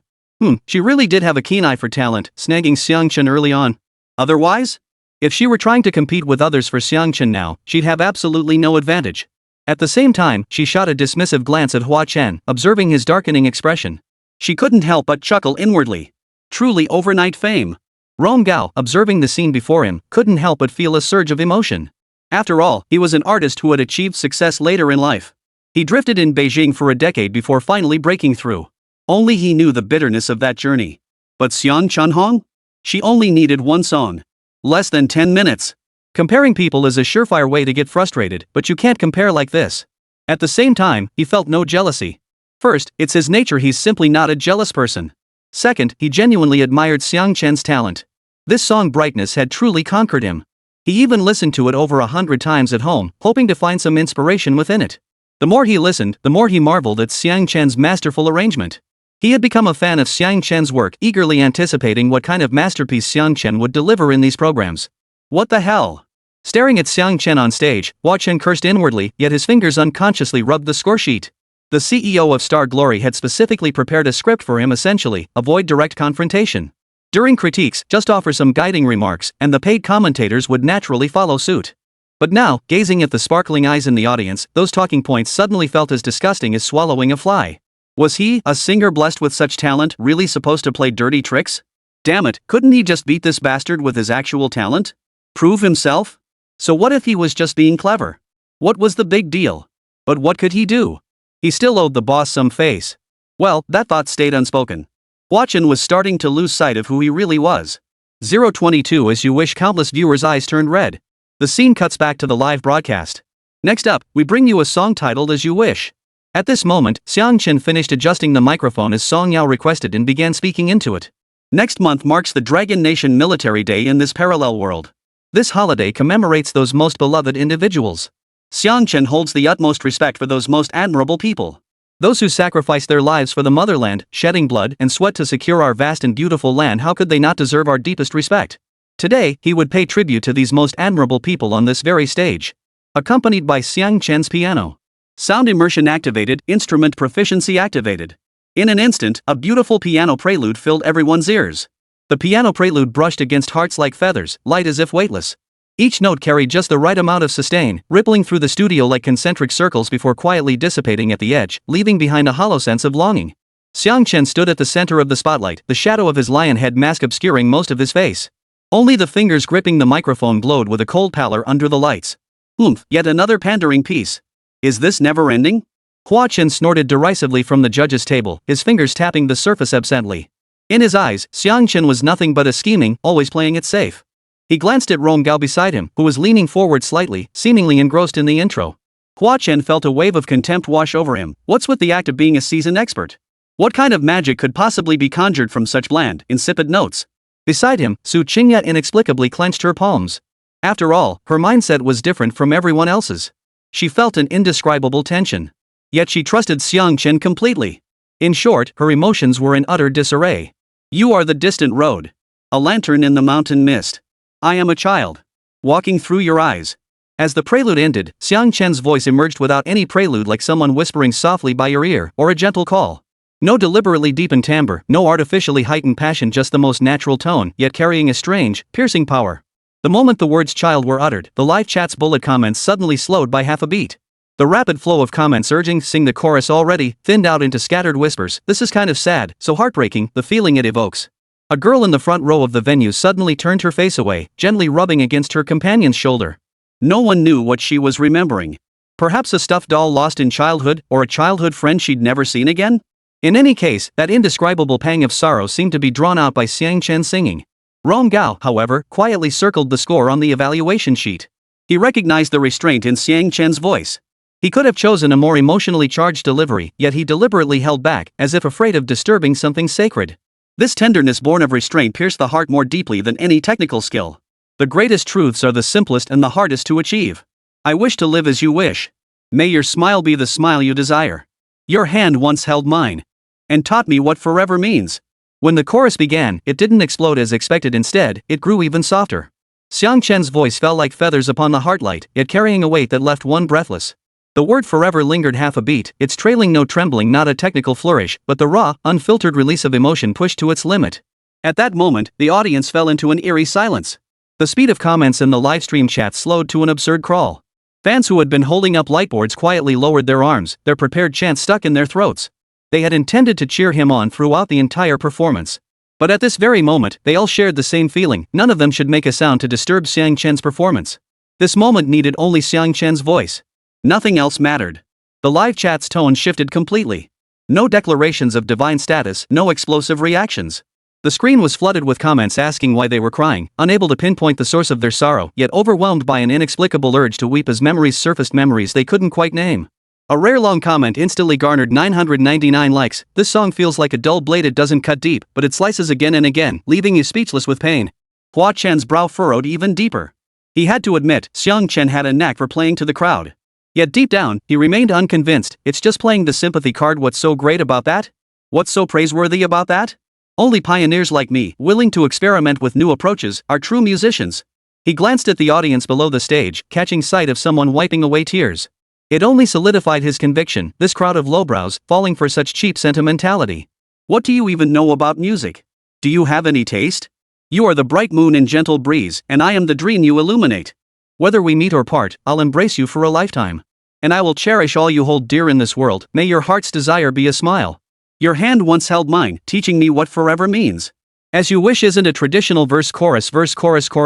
She really did have a keen eye for talent, snagging Xiang Chen early on. Otherwise? If she were trying to compete with others for Xiang Chen now, she'd have absolutely no advantage. At the same time, she shot a dismissive glance at Hua Chen, observing his darkening expression. She couldn't help but chuckle inwardly. Truly overnight fame. Rome Gao, observing the scene before him, couldn't help but feel a surge of emotion. After all, he was an artist who had achieved success later in life. He drifted in Beijing for a decade before finally breaking through. Only he knew the bitterness of that journey. But Xiang Chanhong? She only needed one song. Less than 10 minutes. Comparing people is a surefire way to get frustrated, but you can't compare like this. At the same time, he felt no jealousy. First, it's his nature, he's simply not a jealous person. Second, he genuinely admired Xiang Chen's talent. This song Brightness had truly conquered him. He even listened to it over 100 times at home, hoping to find some inspiration within it. The more he listened, the more he marveled at Xiang Chen's masterful arrangement. He had become a fan of Xiang Chen's work, eagerly anticipating what kind of masterpiece Xiang Chen would deliver in these programs. What the hell? Staring at Xiang Chen on stage, Hua Chen cursed inwardly, yet his fingers unconsciously rubbed the score sheet. The CEO of Star Glory had specifically prepared a script for him, essentially, avoid direct confrontation. During critiques, just offer some guiding remarks, and the paid commentators would naturally follow suit. But now, gazing at the sparkling eyes in the audience, those talking points suddenly felt as disgusting as swallowing a fly. Was he, a singer blessed with such talent, really supposed to play dirty tricks? Damn it, couldn't he just beat this bastard with his actual talent? Prove himself? So what if he was just being clever? What was the big deal? But what could he do? He still owed the boss some face. Well, that thought stayed unspoken. Hua Chen was starting to lose sight of who he really was. 022 As you wish. Countless viewers' eyes turned red. The scene cuts back to the live broadcast. Next up, we bring you a song titled As You Wish. At this moment, Xiang Chen finished adjusting the microphone as Song Yao requested and began speaking into it. Next month marks the Dragon Nation Military Day in this parallel world. This holiday commemorates those most beloved individuals. Xiang Chen holds the utmost respect for those most admirable people. Those who sacrificed their lives for the motherland, shedding blood and sweat to secure our vast and beautiful land. How could they not deserve our deepest respect? Today, he would pay tribute to these most admirable people on this very stage. Accompanied by Xiang Chen's piano. Sound immersion activated, instrument proficiency activated. In an instant, a beautiful piano prelude filled everyone's ears. The piano prelude brushed against hearts like feathers, light as if weightless. Each note carried just the right amount of sustain, rippling through the studio like concentric circles before quietly dissipating at the edge, leaving behind a hollow sense of longing. Xiang Chen stood at the center of the spotlight, the shadow of his lion head mask obscuring most of his face. Only the fingers gripping the microphone glowed with a cold pallor under the lights. Oomph, yet another pandering piece. Is this never ending? Hua Chen snorted derisively from the judge's table, his fingers tapping the surface absently. In his eyes, Xiang Chen was nothing but a scheming, always playing it safe. He glanced at Rongao beside him, who was leaning forward slightly, seemingly engrossed in the intro. Hua Chen felt a wave of contempt wash over him. What's with the act of being a seasoned expert? What kind of magic could possibly be conjured from such bland, insipid notes? Beside him, Su Qingya inexplicably clenched her palms. After all, her mindset was different from everyone else's. She felt an indescribable tension. Yet she trusted Xiang Chen completely. In short, her emotions were in utter disarray. You are the distant road. A lantern in the mountain mist. I am a child. Walking through your eyes. As the prelude ended, Xiang Chen's voice emerged without any prelude, like someone whispering softly by your ear, or a gentle call. No deliberately deepened timbre, no artificially heightened passion, just the most natural tone, yet carrying a strange, piercing power. The moment the words child were uttered, the live chat's bullet comments suddenly slowed by half a beat. The rapid flow of comments urging sing the chorus already thinned out into scattered whispers. This is kind of sad, so heartbreaking, the feeling it evokes. A girl in the front row of the venue suddenly turned her face away, gently rubbing against her companion's shoulder. No one knew what she was remembering. Perhaps a stuffed doll lost in childhood, or a childhood friend she'd never seen again? In any case, that indescribable pang of sorrow seemed to be drawn out by Xiang Chen singing. Rongao, however, quietly circled the score on the evaluation sheet. He recognized the restraint in Xiang Chen's voice. He could have chosen a more emotionally charged delivery, yet he deliberately held back, as if afraid of disturbing something sacred. This tenderness born of restraint pierced the heart more deeply than any technical skill. The greatest truths are the simplest and the hardest to achieve. I wish to live as you wish. May your smile be the smile you desire. Your hand once held mine. And taught me what forever means. When the chorus began, it didn't explode as expected. Instead, it grew even softer. Xiang Chen's voice fell like feathers upon the heartlight, yet carrying a weight that left one breathless. The word forever lingered half a beat, its trailing note trembling, not a technical flourish, but the raw, unfiltered release of emotion pushed to its limit. At that moment, the audience fell into an eerie silence. The speed of comments in the livestream chat slowed to an absurd crawl. Fans who had been holding up lightboards quietly lowered their arms, their prepared chants stuck in their throats. They had intended to cheer him on throughout the entire performance. But at this very moment, they all shared the same feeling: none of them should make a sound to disturb Xiang Chen's performance. This moment needed only Xiang Chen's voice. Nothing else mattered. The live chat's tone shifted completely. No declarations of divine status, no explosive reactions. The screen was flooded with comments asking why they were crying, unable to pinpoint the source of their sorrow, yet overwhelmed by an inexplicable urge to weep as memories surfaced, memories they couldn't quite name. A rare long comment instantly garnered 999 likes. This song feels like a dull blade, it doesn't cut deep, but it slices again and again, leaving you speechless with pain. Hua Chen's brow furrowed even deeper. He had to admit, Xiang Chen had a knack for playing to the crowd. Yet deep down, he remained unconvinced. It's just playing the sympathy card. What's so great about that? What's so praiseworthy about that? Only pioneers like me, willing to experiment with new approaches, are true musicians. He glanced at the audience below the stage, catching sight of someone wiping away tears. It only solidified his conviction, this crowd of lowbrows, falling for such cheap sentimentality. What do you even know about music? Do you have any taste? You are the bright moon and gentle breeze, and I am the dream you illuminate. Whether we meet or part, I'll embrace you for a lifetime. And I will cherish all you hold dear in this world. May your heart's desire be a smile. Your hand once held mine, teaching me what forever means. As you wish isn't a traditional verse-chorus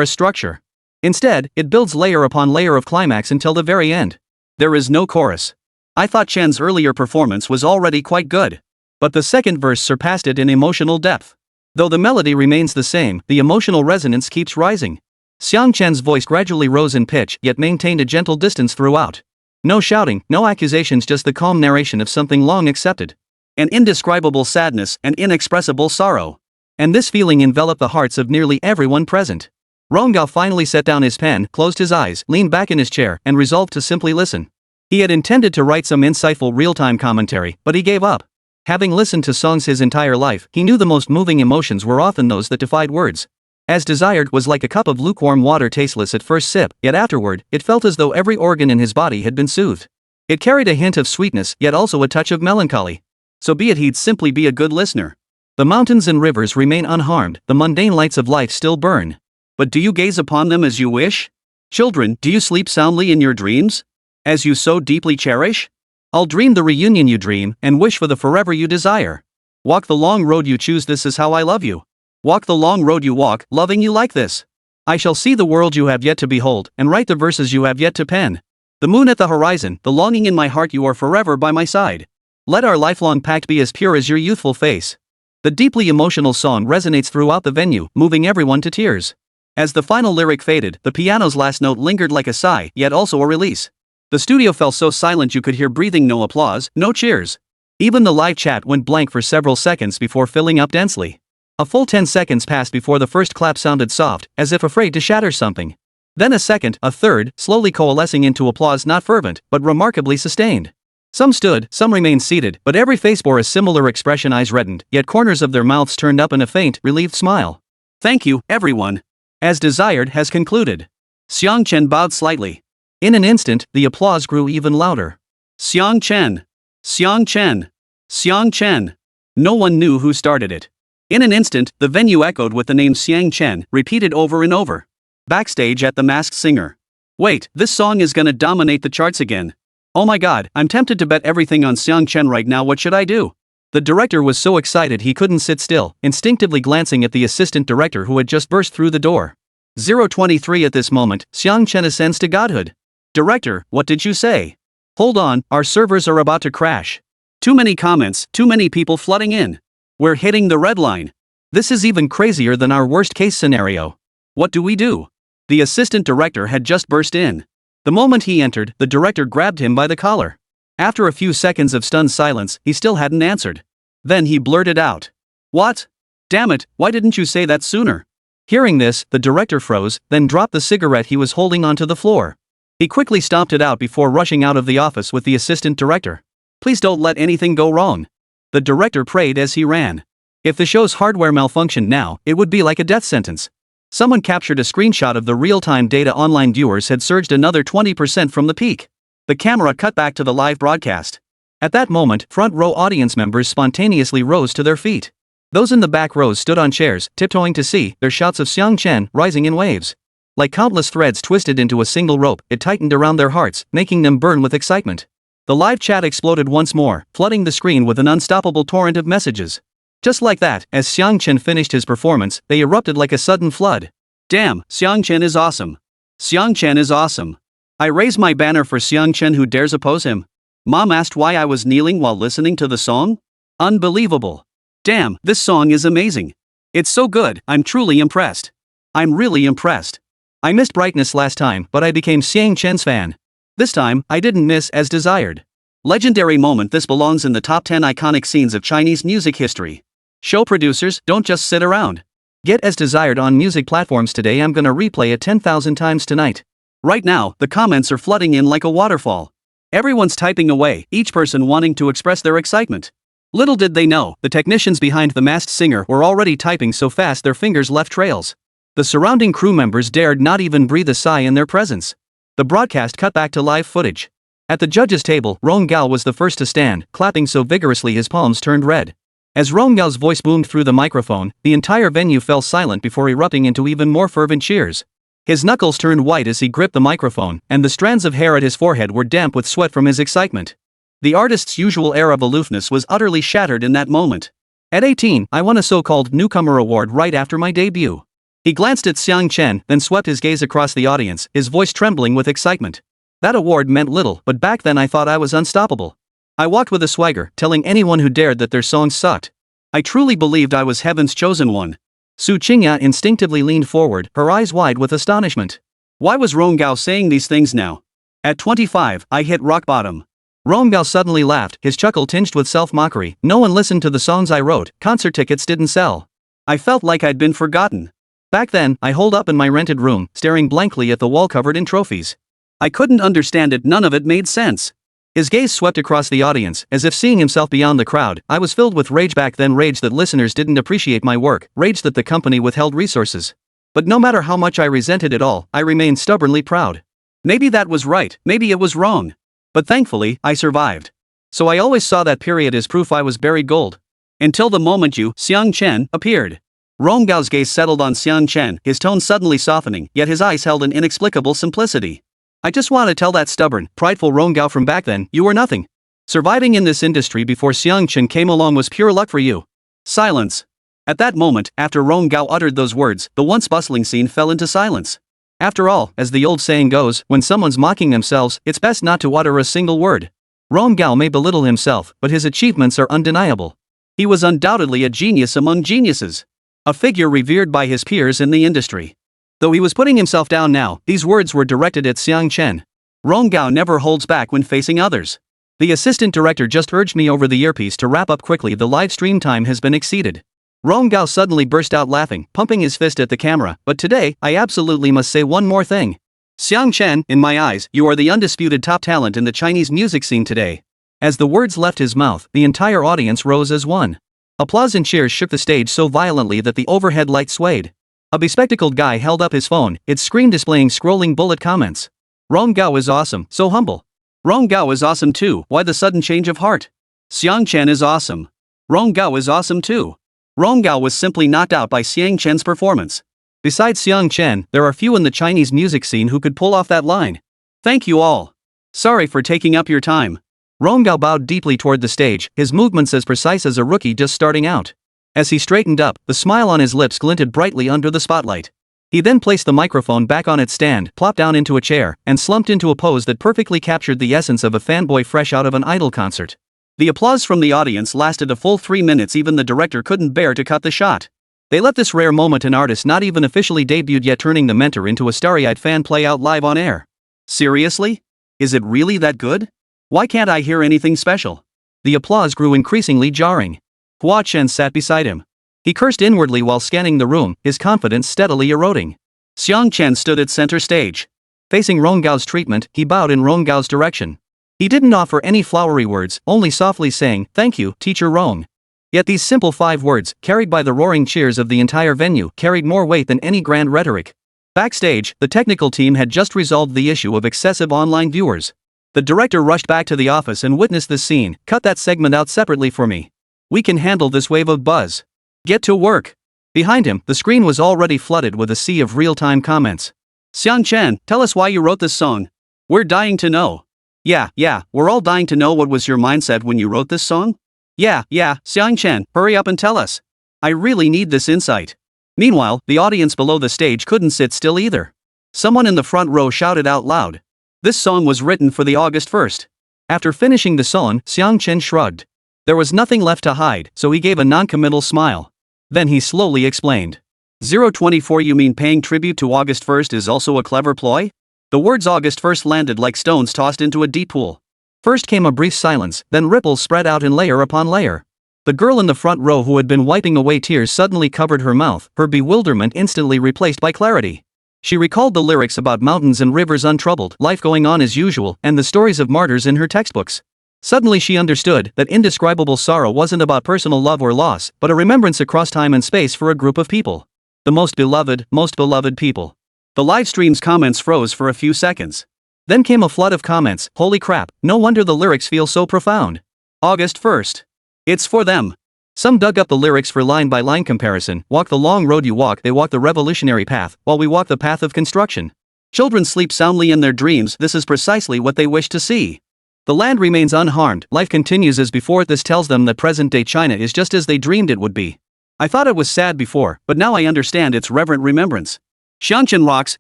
structure. Instead, it builds layer upon layer of climax until the very end. There is no chorus. I thought Chen's earlier performance was already quite good. But the second verse surpassed it in emotional depth. Though the melody remains the same, the emotional resonance keeps rising. Xiang Chen's voice gradually rose in pitch, yet maintained a gentle distance throughout. No shouting, no accusations, just the calm narration of something long accepted. An indescribable sadness, an inexpressible sorrow. And this feeling enveloped the hearts of nearly everyone present. Rongao finally set down his pen, closed his eyes, leaned back in his chair, and resolved to simply listen. He had intended to write some insightful real-time commentary, but he gave up. Having listened to songs his entire life, he knew the most moving emotions were often those that defied words. As Desired was like a cup of lukewarm water, tasteless at first sip, yet afterward, it felt as though every organ in his body had been soothed. It carried a hint of sweetness, yet also a touch of melancholy. So be it, he'd simply be a good listener. The mountains and rivers remain unharmed, the mundane lights of life still burn. But do you gaze upon them as you wish? Children, do you sleep soundly in your dreams? As you so deeply cherish? I'll dream the reunion you dream, and wish for the forever you desire. Walk the long road you choose, this is how I love you. Walk the long road you walk, loving you like this. I shall see the world you have yet to behold, and write the verses you have yet to pen. The moon at the horizon, The longing in my heart, you are forever by my side. let our lifelong pact be as pure as your youthful face. The deeply emotional song resonates throughout the venue, moving everyone to tears. As the final lyric faded, the piano's last note lingered like a sigh, yet also a release. The studio fell so silent you could hear breathing, no applause, no cheers. Even the live chat went blank for several seconds before filling up densely. A full 10 seconds passed before the first clap sounded soft, as if afraid to shatter something. Then a second, a third, slowly coalescing into applause not fervent, but remarkably sustained. Some stood, some remained seated, but every face bore a similar expression, eyes reddened, yet corners of their mouths turned up in a faint, relieved smile. Thank you, everyone. As desired has concluded. Xiang Chen bowed slightly. In an instant, the applause grew even louder. Xiang Chen. Xiang Chen. Xiang Chen. No one knew who started it. In an instant, the venue echoed with the name Xiang Chen, repeated over and over. Backstage at The Masked Singer. Wait, this song is gonna dominate the charts again. Oh my god, I'm tempted to bet everything on Xiang Chen right now, what should I do? The director was so excited he couldn't sit still, instinctively glancing at the assistant director who had just burst through the door. 023 At this moment, Xiang Chen ascends to godhood. Director, what did you say? Hold on, our servers are about to crash. Too many comments, too many people flooding in. We're hitting the red line. This is even crazier than our worst case scenario. What do we do? The assistant director had just burst in. The moment he entered, the director grabbed him by the collar. After a few seconds of stunned silence, he still hadn't answered. Then he blurted out. What? Damn it, why didn't you say that sooner? Hearing this, the director froze, then dropped the cigarette he was holding onto the floor. He quickly stomped it out before rushing out of the office with the assistant director. Please don't let anything go wrong. The director prayed as he ran. If the show's hardware malfunctioned now, it would be like a death sentence. Someone captured a screenshot of the real-time data. Online viewers had surged another 20% from the peak. The camera cut back to the live broadcast. At that moment, front row audience members spontaneously rose to their feet. Those in the back rows stood on chairs, tiptoeing to see their shouts of Xiang Chen rising in waves. Like countless threads twisted into a single rope, it tightened around their hearts, making them burn with excitement. The live chat exploded once more, flooding the screen with an unstoppable torrent of messages. Just like that, as Xiang Chen finished his performance, they erupted like a sudden flood. Damn, Xiang Chen is awesome. Xiang Chen is awesome. I raise my banner for Xiang Chen, who dares oppose him. Mom asked why I was kneeling while listening to the song? Unbelievable. Damn, this song is amazing. It's so good, I'm truly impressed. I'm really impressed. I missed brightness last time, but I became Xiang Chen's fan. This time, I didn't miss as desired. Legendary moment. This belongs in the top 10 iconic scenes of Chinese music history. Show producers, don't just sit around. Get as desired on music platforms today. I'm gonna replay it 10,000 times tonight. Right now, the comments are flooding in like a waterfall. Everyone's typing away, each person wanting to express their excitement. Little did they know, the technicians behind The Masked Singer were already typing so fast their fingers left trails. The surrounding crew members dared not even breathe a sigh in their presence. The broadcast cut back to live footage. At the judges' table, Rong Gao was the first to stand, clapping so vigorously his palms turned red. As Rong Gao's voice boomed through the microphone, the entire venue fell silent before erupting into even more fervent cheers. His knuckles turned white as he gripped the microphone, and the strands of hair at his forehead were damp with sweat from his excitement. The artist's usual air of aloofness was utterly shattered in that moment. At 18, I won a so-called newcomer award right after my debut. He glanced at Xiang Chen, then swept his gaze across the audience, his voice trembling with excitement. That award meant little, but back then I thought I was unstoppable. I walked with a swagger, telling anyone who dared that their songs sucked. I truly believed I was heaven's chosen one. Su Qingya instinctively leaned forward, her eyes wide with astonishment. Why was Rong Gao saying these things now? At 25, I hit rock bottom. Rong Gao suddenly laughed, his chuckle tinged with self-mockery. No one listened to the songs I wrote, concert tickets didn't sell. I felt like I'd been forgotten. Back then, I holed up in my rented room, staring blankly at the wall covered in trophies. I couldn't understand it, none of it made sense. His gaze swept across the audience, as if seeing himself beyond the crowd. I was filled with rage back then, rage that listeners didn't appreciate my work, rage that the company withheld resources. But no matter how much I resented it all, I remained stubbornly proud. Maybe that was right, maybe it was wrong. But thankfully, I survived. So I always saw that period as proof I was buried gold. Until the moment you, Xiang Chen, appeared. Ronggao's gaze settled on Xiang Chen, his tone suddenly softening, yet his eyes held an inexplicable simplicity. I just want to tell that stubborn, prideful Ronggao from back then, you were nothing. Surviving in this industry before Xiang Chen came along was pure luck for you. Silence. At that moment, after Ronggao uttered those words, the once bustling scene fell into silence. After all, as the old saying goes, when someone's mocking themselves, it's best not to utter a single word. Ronggao may belittle himself, but his achievements are undeniable. He was undoubtedly a genius among geniuses. A figure revered by his peers in the industry. Though he was putting himself down now, these words were directed at Xiang Chen. Ronggao never holds back when facing others. The assistant director just urged me over the earpiece to wrap up quickly, the live stream time has been exceeded. Ronggao suddenly burst out laughing, pumping his fist at the camera, but today, I absolutely must say one more thing. Xiang Chen, in my eyes, you are the undisputed top talent in the Chinese music scene today. As the words left his mouth, the entire audience rose as one. Applause and cheers shook the stage so violently that the overhead light swayed. A bespectacled guy held up his phone, its screen displaying scrolling bullet comments. Ronggao is awesome, so humble. Ronggao is awesome too, why the sudden change of heart? Xiang Chen is awesome. Ronggao is awesome too. Ronggao was simply knocked out by Xiang Chen's performance. Besides Xiang Chen, there are few in the Chinese music scene who could pull off that line. Thank you all. Sorry for taking up your time. Ronggao bowed deeply toward the stage, his movements as precise as a rookie just starting out. As he straightened up, the smile on his lips glinted brightly under the spotlight. He then placed the microphone back on its stand, plopped down into a chair, and slumped into a pose that perfectly captured the essence of a fanboy fresh out of an idol concert. The applause from the audience lasted a full 3 minutes. Even the director couldn't bear to cut the shot. They let this rare moment an artist not even officially debuted yet turning the mentor into a starry-eyed fan play out live on air. Seriously? Is it really that good? Why can't I hear anything special? The applause grew increasingly jarring. Hua Chen sat beside him. He cursed inwardly while scanning the room, his confidence steadily eroding. Xiang Chen stood at center stage. Facing Ronggao's treatment, he bowed in Ronggao's direction. He didn't offer any flowery words, only softly saying, "Thank you, Teacher Rong." Yet these simple 5 words, carried by the roaring cheers of the entire venue, carried more weight than any grand rhetoric. Backstage, the technical team had just resolved the issue of excessive online viewers. The director rushed back to the office and witnessed this scene. Cut that segment out separately for me. We can handle this wave of buzz. Get to work. Behind him, the screen was already flooded with a sea of real-time comments. Xiang Chen, tell us why you wrote this song. We're dying to know. Yeah, we're all dying to know what was your mindset when you wrote this song? Yeah, Xiang Chen, hurry up and tell us. I really need this insight. Meanwhile, the audience below the stage couldn't sit still either. Someone in the front row shouted out loud. This song was written for the August 1st. After finishing the song, Xiang Chen shrugged. There was nothing left to hide, so he gave a non-committal smile. Then he slowly explained. 024, you mean paying tribute to August 1st is also a clever ploy? The words August 1st landed like stones tossed into a deep pool. First came a brief silence, then ripples spread out in layer upon layer. The girl in the front row who had been wiping away tears suddenly covered her mouth, her bewilderment instantly replaced by clarity. She recalled the lyrics about mountains and rivers untroubled, life going on as usual, and the stories of martyrs in her textbooks. Suddenly she understood that indescribable sorrow wasn't about personal love or loss, but a remembrance across time and space for a group of people. The most beloved people. The live stream's comments froze for a few seconds. Then came a flood of comments. Holy crap, no wonder the lyrics feel so profound. August 1st. It's for them. Some dug up the lyrics for line-by-line comparison. Walk the long road you walk, they walk the revolutionary path, while we walk the path of construction. Children sleep soundly in their dreams, this is precisely what they wish to see. The land remains unharmed, life continues as before. This tells them that present-day China is just as they dreamed it would be. I thought it was sad before, but now I understand its reverent remembrance. Xiang Chen rocks,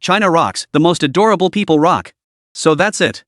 China rocks, the most adorable people rock. So that's it.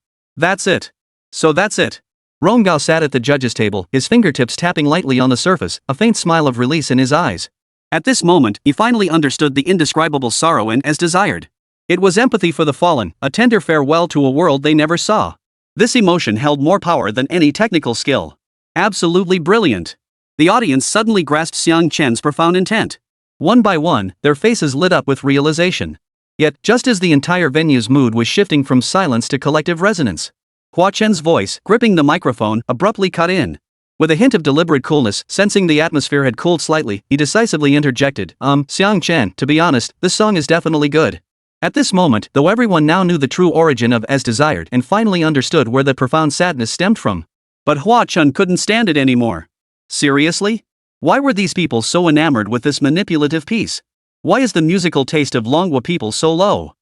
So that's it. Ronggao sat at the judges' table, his fingertips tapping lightly on the surface, a faint smile of release in his eyes. At this moment, he finally understood the indescribable sorrow and as desired. It was empathy for the fallen, a tender farewell to a world they never saw. This emotion held more power than any technical skill. Absolutely brilliant. The audience suddenly grasped Xiang Chen's profound intent. One by one, their faces lit up with realization. Yet, just as the entire venue's mood was shifting from silence to collective resonance, Hua Chen's voice, gripping the microphone, abruptly cut in. With a hint of deliberate coolness, sensing the atmosphere had cooled slightly, he decisively interjected, Xiang Chen, to be honest, this song is definitely good. At this moment, though everyone now knew the true origin of As Desired and finally understood where the profound sadness stemmed from, But Hua Chen couldn't stand it anymore. Seriously? Why were these people so enamored with this manipulative piece? Why is the musical taste of Longwa people so low?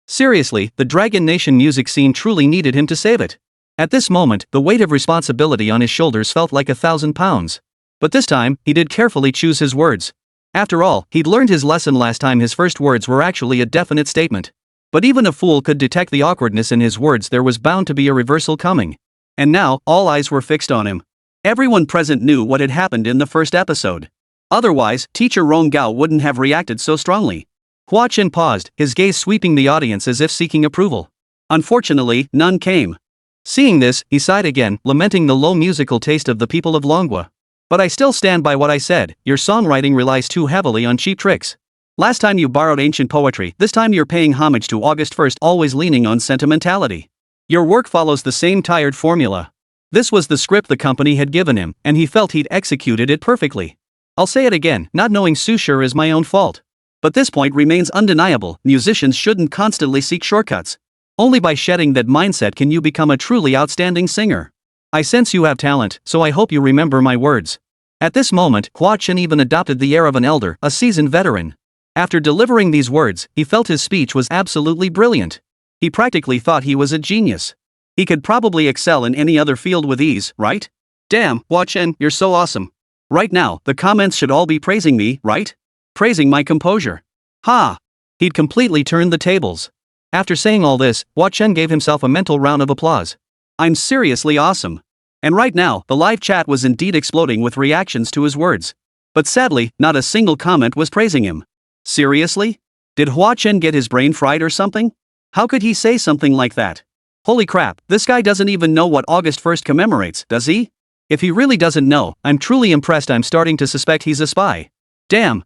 Seriously, the Dragon Nation music scene truly needed him to save it. At this moment, the weight of responsibility on his shoulders felt like 1,000 pounds. But this time, he did carefully choose his words. After all, he'd learned his lesson last time his first words were actually a definite statement. But even a fool could detect the awkwardness in his words. There was bound to be a reversal coming. And now, all eyes were fixed on him. Everyone present knew what had happened in the first episode. Otherwise, teacher Rong Gao wouldn't have reacted so strongly. Hua Chen paused, his gaze sweeping the audience as if seeking approval. Unfortunately, none came. Seeing this, he sighed again, lamenting the low musical taste of the people of Longwa. But I still stand by what I said, your songwriting relies too heavily on cheap tricks. Last time you borrowed ancient poetry, this time you're paying homage to August 1st, always leaning on sentimentality. Your work follows the same tired formula. This was the script the company had given him, and he felt he'd executed it perfectly. I'll say it again, not knowing Susure is my own fault. But this point remains undeniable, musicians shouldn't constantly seek shortcuts. Only by shedding that mindset can you become a truly outstanding singer. I sense you have talent, so I hope you remember my words. At this moment, Hua Chen even adopted the air of an elder, a seasoned veteran. After delivering these words, he felt his speech was absolutely brilliant. He practically thought he was a genius. He could probably excel in any other field with ease, right? Damn, Hua Chen, you're so awesome. Right now, the comments should all be praising me, right? Praising my composure. He'd completely turned the tables. After saying all this, Hua Chen gave himself a mental round of applause. I'm seriously awesome. And right now, the live chat was indeed exploding with reactions to his words. But sadly, not a single comment was praising him. Seriously? Did Hua Chen get his brain fried or something? How could he say something like that? Holy crap, this guy doesn't even know what August 1st commemorates, does he? If he really doesn't know, I'm truly impressed. I'm starting to suspect he's a spy. Damn,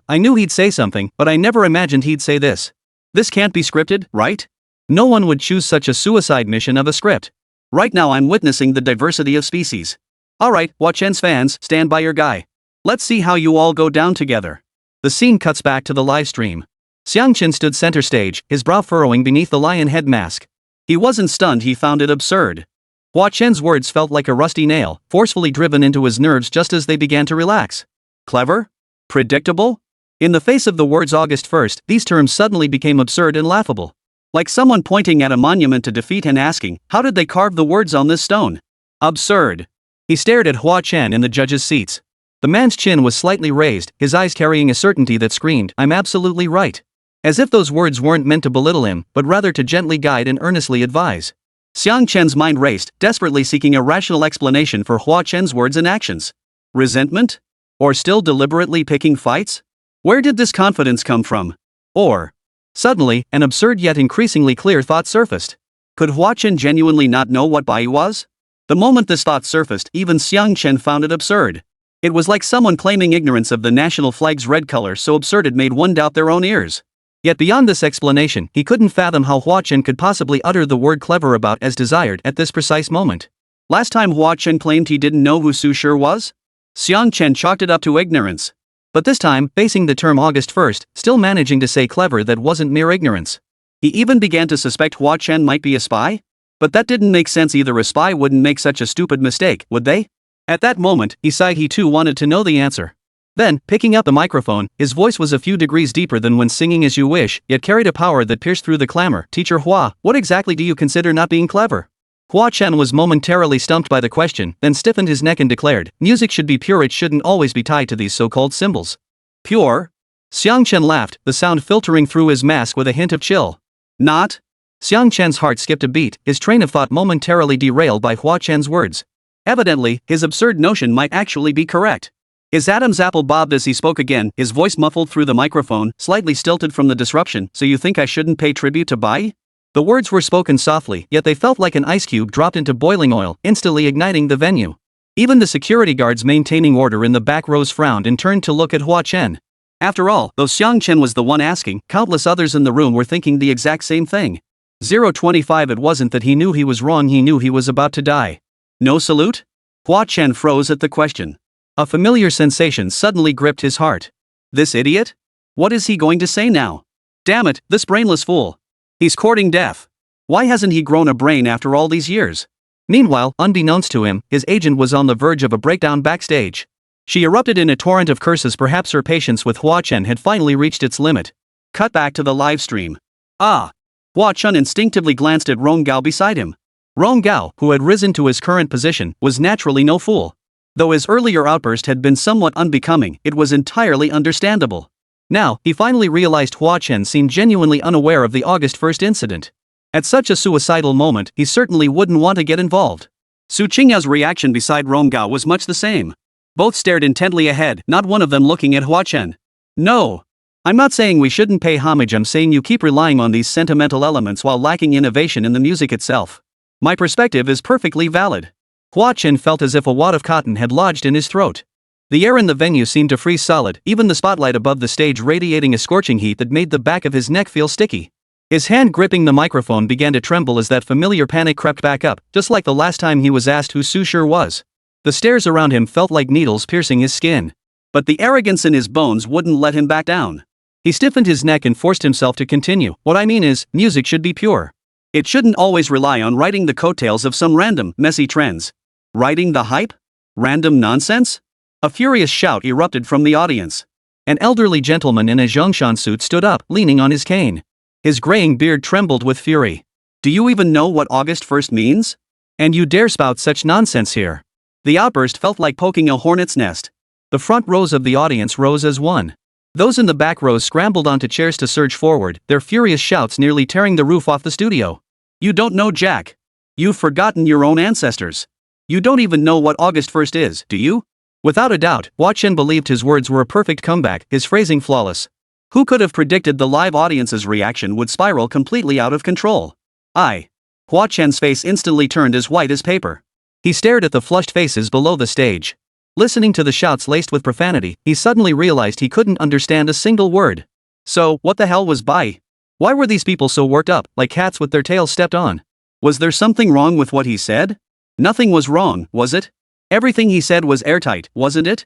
I knew he'd say something, but I never imagined he'd say this. This can't be scripted, right? No one would choose such a suicide mission of a script. Right now I'm witnessing the diversity of species. Alright, Hua Chen's fans, stand by your guy. Let's see how you all go down together. The scene cuts back to the live stream. Xiang Chen stood center stage, his brow furrowing beneath the lion head mask. He wasn't stunned, he found it absurd. Hua Chen's words felt like a rusty nail, forcefully driven into his nerves just as they began to relax. Clever? Predictable? In the face of the words August 1st, these terms suddenly became absurd and laughable. Like someone pointing at a monument to defeat and asking, how did they carve the words on this stone? Absurd. He stared at Hua Chen in the judges' seats. The man's chin was slightly raised, his eyes carrying a certainty that screamed, I'm absolutely right. As if those words weren't meant to belittle him, but rather to gently guide and earnestly advise. Xiang Chen's mind raced, desperately seeking a rational explanation for Hua Chen's words and actions. Resentment? Or still deliberately picking fights? Where did this confidence come from? Or... Suddenly, an absurd yet increasingly clear thought surfaced. Could Hua Chen genuinely not know what bai was? The moment this thought surfaced, even Xiang Chen found it absurd. It was like someone claiming ignorance of the national flag's red color, so absurd it made one doubt their own ears. Yet beyond this explanation, he couldn't fathom how Hua Chen could possibly utter the word clever about as desired at this precise moment. Last time Hua Chen claimed he didn't know who Susure was? Xiang Chen chalked it up to ignorance. But this time, facing the term August 1st, still managing to say clever, that wasn't mere ignorance. He even began to suspect Hua Chen might be a spy? But that didn't make sense either. A spy wouldn't make such a stupid mistake, would they? At that moment, he sighed. He too wanted to know the answer. Then, picking up the microphone, his voice was a few degrees deeper than when singing As You Wish, yet carried a power that pierced through the clamor. Teacher Hua, what exactly do you consider not being clever? Hua Chen was momentarily stumped by the question, then stiffened his neck and declared, music should be pure, it shouldn't always be tied to these so-called symbols. Pure? Xiang Chen laughed, the sound filtering through his mask with a hint of chill. Not? Xiang Chen's heart skipped a beat, his train of thought momentarily derailed by Hua Chen's words. Evidently, his absurd notion might actually be correct. His Adam's apple bobbed as he spoke again, his voice muffled through the microphone, slightly stilted from the disruption. So you think I shouldn't pay tribute to bai? The words were spoken softly, yet they felt like an ice cube dropped into boiling oil, instantly igniting the venue. Even the security guards maintaining order in the back rows frowned and turned to look at Hua Chen. After all, though Xiang Chen was the one asking, countless others in the room were thinking the exact same thing. 025. It wasn't that he knew he was wrong, he knew he was about to die. No salute? Hua Chen froze at the question. A familiar sensation suddenly gripped his heart. This idiot? What is he going to say now? Damn it, this brainless fool. He's courting death. Why hasn't he grown a brain after all these years? Meanwhile, unbeknownst to him, his agent was on the verge of a breakdown backstage. She erupted in a torrent of curses. Perhaps her patience with Hua Chen had finally reached its limit. Cut back to the live stream. Ah! Hua Chen instinctively glanced at Rong Gao beside him. Rong Gao, who had risen to his current position, was naturally no fool. Though his earlier outburst had been somewhat unbecoming, it was entirely understandable. Now, he finally realized Hua Chen seemed genuinely unaware of the August 1st incident. At such a suicidal moment, he certainly wouldn't want to get involved. Su Qingyao's reaction beside Rong Gao was much the same. Both stared intently ahead, not one of them looking at Hua Chen. No. I'm not saying we shouldn't pay homage, I'm saying you keep relying on these sentimental elements while lacking innovation in the music itself. My perspective is perfectly valid. Hua Chen felt as if a wad of cotton had lodged in his throat. The air in the venue seemed to freeze solid, even the spotlight above the stage radiating a scorching heat that made the back of his neck feel sticky. His hand gripping the microphone began to tremble as that familiar panic crept back up, just like the last time he was asked who Su Shi was. The stares around him felt like needles piercing his skin. But the arrogance in his bones wouldn't let him back down. He stiffened his neck and forced himself to continue. What I mean is, music should be pure. It shouldn't always rely on riding the coattails of some random, messy trends. Riding the hype? Random nonsense? A furious shout erupted from the audience. An elderly gentleman in a Zhongshan suit stood up, leaning on his cane. His graying beard trembled with fury. Do you even know what August 1st means? And you dare spout such nonsense here? The outburst felt like poking a hornet's nest. The front rows of the audience rose as one. Those in the back rows scrambled onto chairs to surge forward, their furious shouts nearly tearing the roof off the studio. You don't know Jack. You've forgotten your own ancestors. You don't even know what August 1st is, do you? Without a doubt, Hua Chen believed his words were a perfect comeback, his phrasing flawless. Who could have predicted the live audience's reaction would spiral completely out of control? Hua Chen's face instantly turned as white as paper. He stared at the flushed faces below the stage. Listening to the shouts laced with profanity, he suddenly realized he couldn't understand a single word. So, what the hell was Bai? Why were these people so worked up, like cats with their tails stepped on? Was there something wrong with what he said? Nothing was wrong, was it? Everything he said was airtight, wasn't it?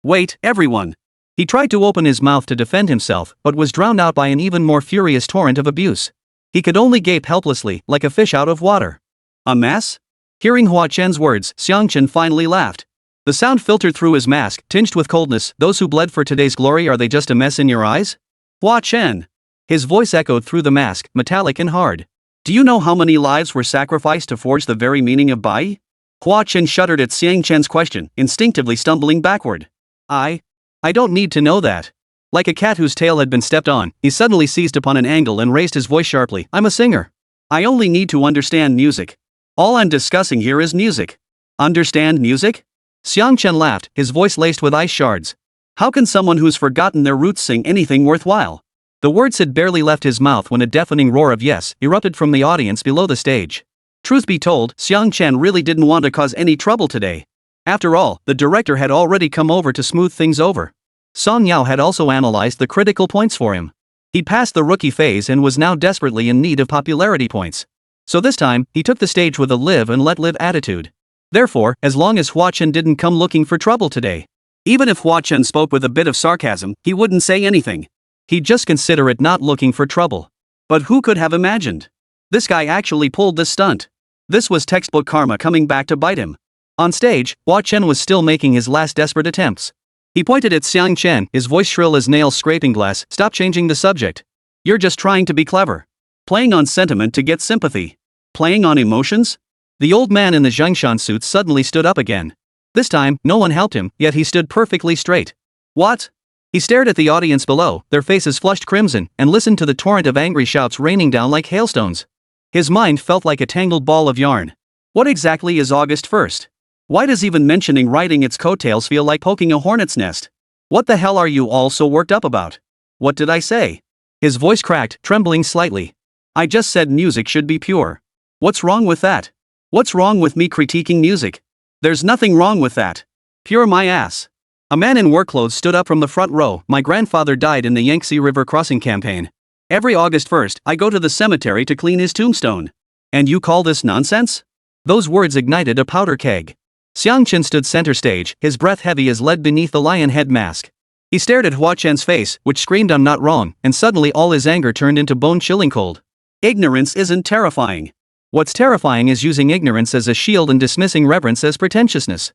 Wait, everyone. He tried to open his mouth to defend himself, but was drowned out by an even more furious torrent of abuse. He could only gape helplessly, like a fish out of water. A mess? Hearing Hua Chen's words, Xiang Chen finally laughed. The sound filtered through his mask, tinged with coldness. Those who bled for today's glory, are they just a mess in your eyes? Hua Chen. His voice echoed through the mask, metallic and hard. Do you know how many lives were sacrificed to forge the very meaning of Bai? Hua Chen shuddered at Xiang Chen's question, instinctively stumbling backward. I don't need to know that. Like a cat whose tail had been stepped on, he suddenly seized upon an angle and raised his voice sharply. I'm a singer. I only need to understand music. All I'm discussing here is music. Understand music? Xiang Chen laughed, his voice laced with ice shards. How can someone who's forgotten their roots sing anything worthwhile? The words had barely left his mouth when a deafening roar of yes erupted from the audience below the stage. Truth be told, Xiang Chen really didn't want to cause any trouble today. After all, the director had already come over to smooth things over. Song Yao had also analyzed the critical points for him. He'd passed the rookie phase and was now desperately in need of popularity points. So this time, he took the stage with a live and let live attitude. Therefore, as long as Hua Chen didn't come looking for trouble today, even if Hua Chen spoke with a bit of sarcasm, he wouldn't say anything. He'd just consider it not looking for trouble. But who could have imagined? This guy actually pulled this stunt. This was textbook karma coming back to bite him. On stage, Hua Chen was still making his last desperate attempts. He pointed at Xiang Chen, his voice shrill as nails scraping glass. Stop changing the subject. You're just trying to be clever. Playing on sentiment to get sympathy. Playing on emotions? The old man in the Zhongshan suit suddenly stood up again. This time, no one helped him, yet he stood perfectly straight. What? He stared at the audience below, their faces flushed crimson, and listened to the torrent of angry shouts raining down like hailstones. His mind felt like a tangled ball of yarn. What exactly is August 1st? Why does even mentioning riding its coattails feel like poking a hornet's nest? What the hell are you all so worked up about? What did I say? His voice cracked, trembling slightly. I just said music should be pure. What's wrong with that? What's wrong with me critiquing music? There's nothing wrong with that. Pure my ass. A man in work clothes stood up from the front row. My grandfather died in the Yangtze River crossing campaign. Every August 1st, I go to the cemetery to clean his tombstone. And you call this nonsense? Those words ignited a powder keg. Xiang Chen stood center stage, his breath heavy as lead beneath the lion head mask. He stared at Hua Chen's face, which screamed I'm not wrong, and suddenly all his anger turned into bone-chilling cold. Ignorance isn't terrifying. What's terrifying is using ignorance as a shield and dismissing reverence as pretentiousness.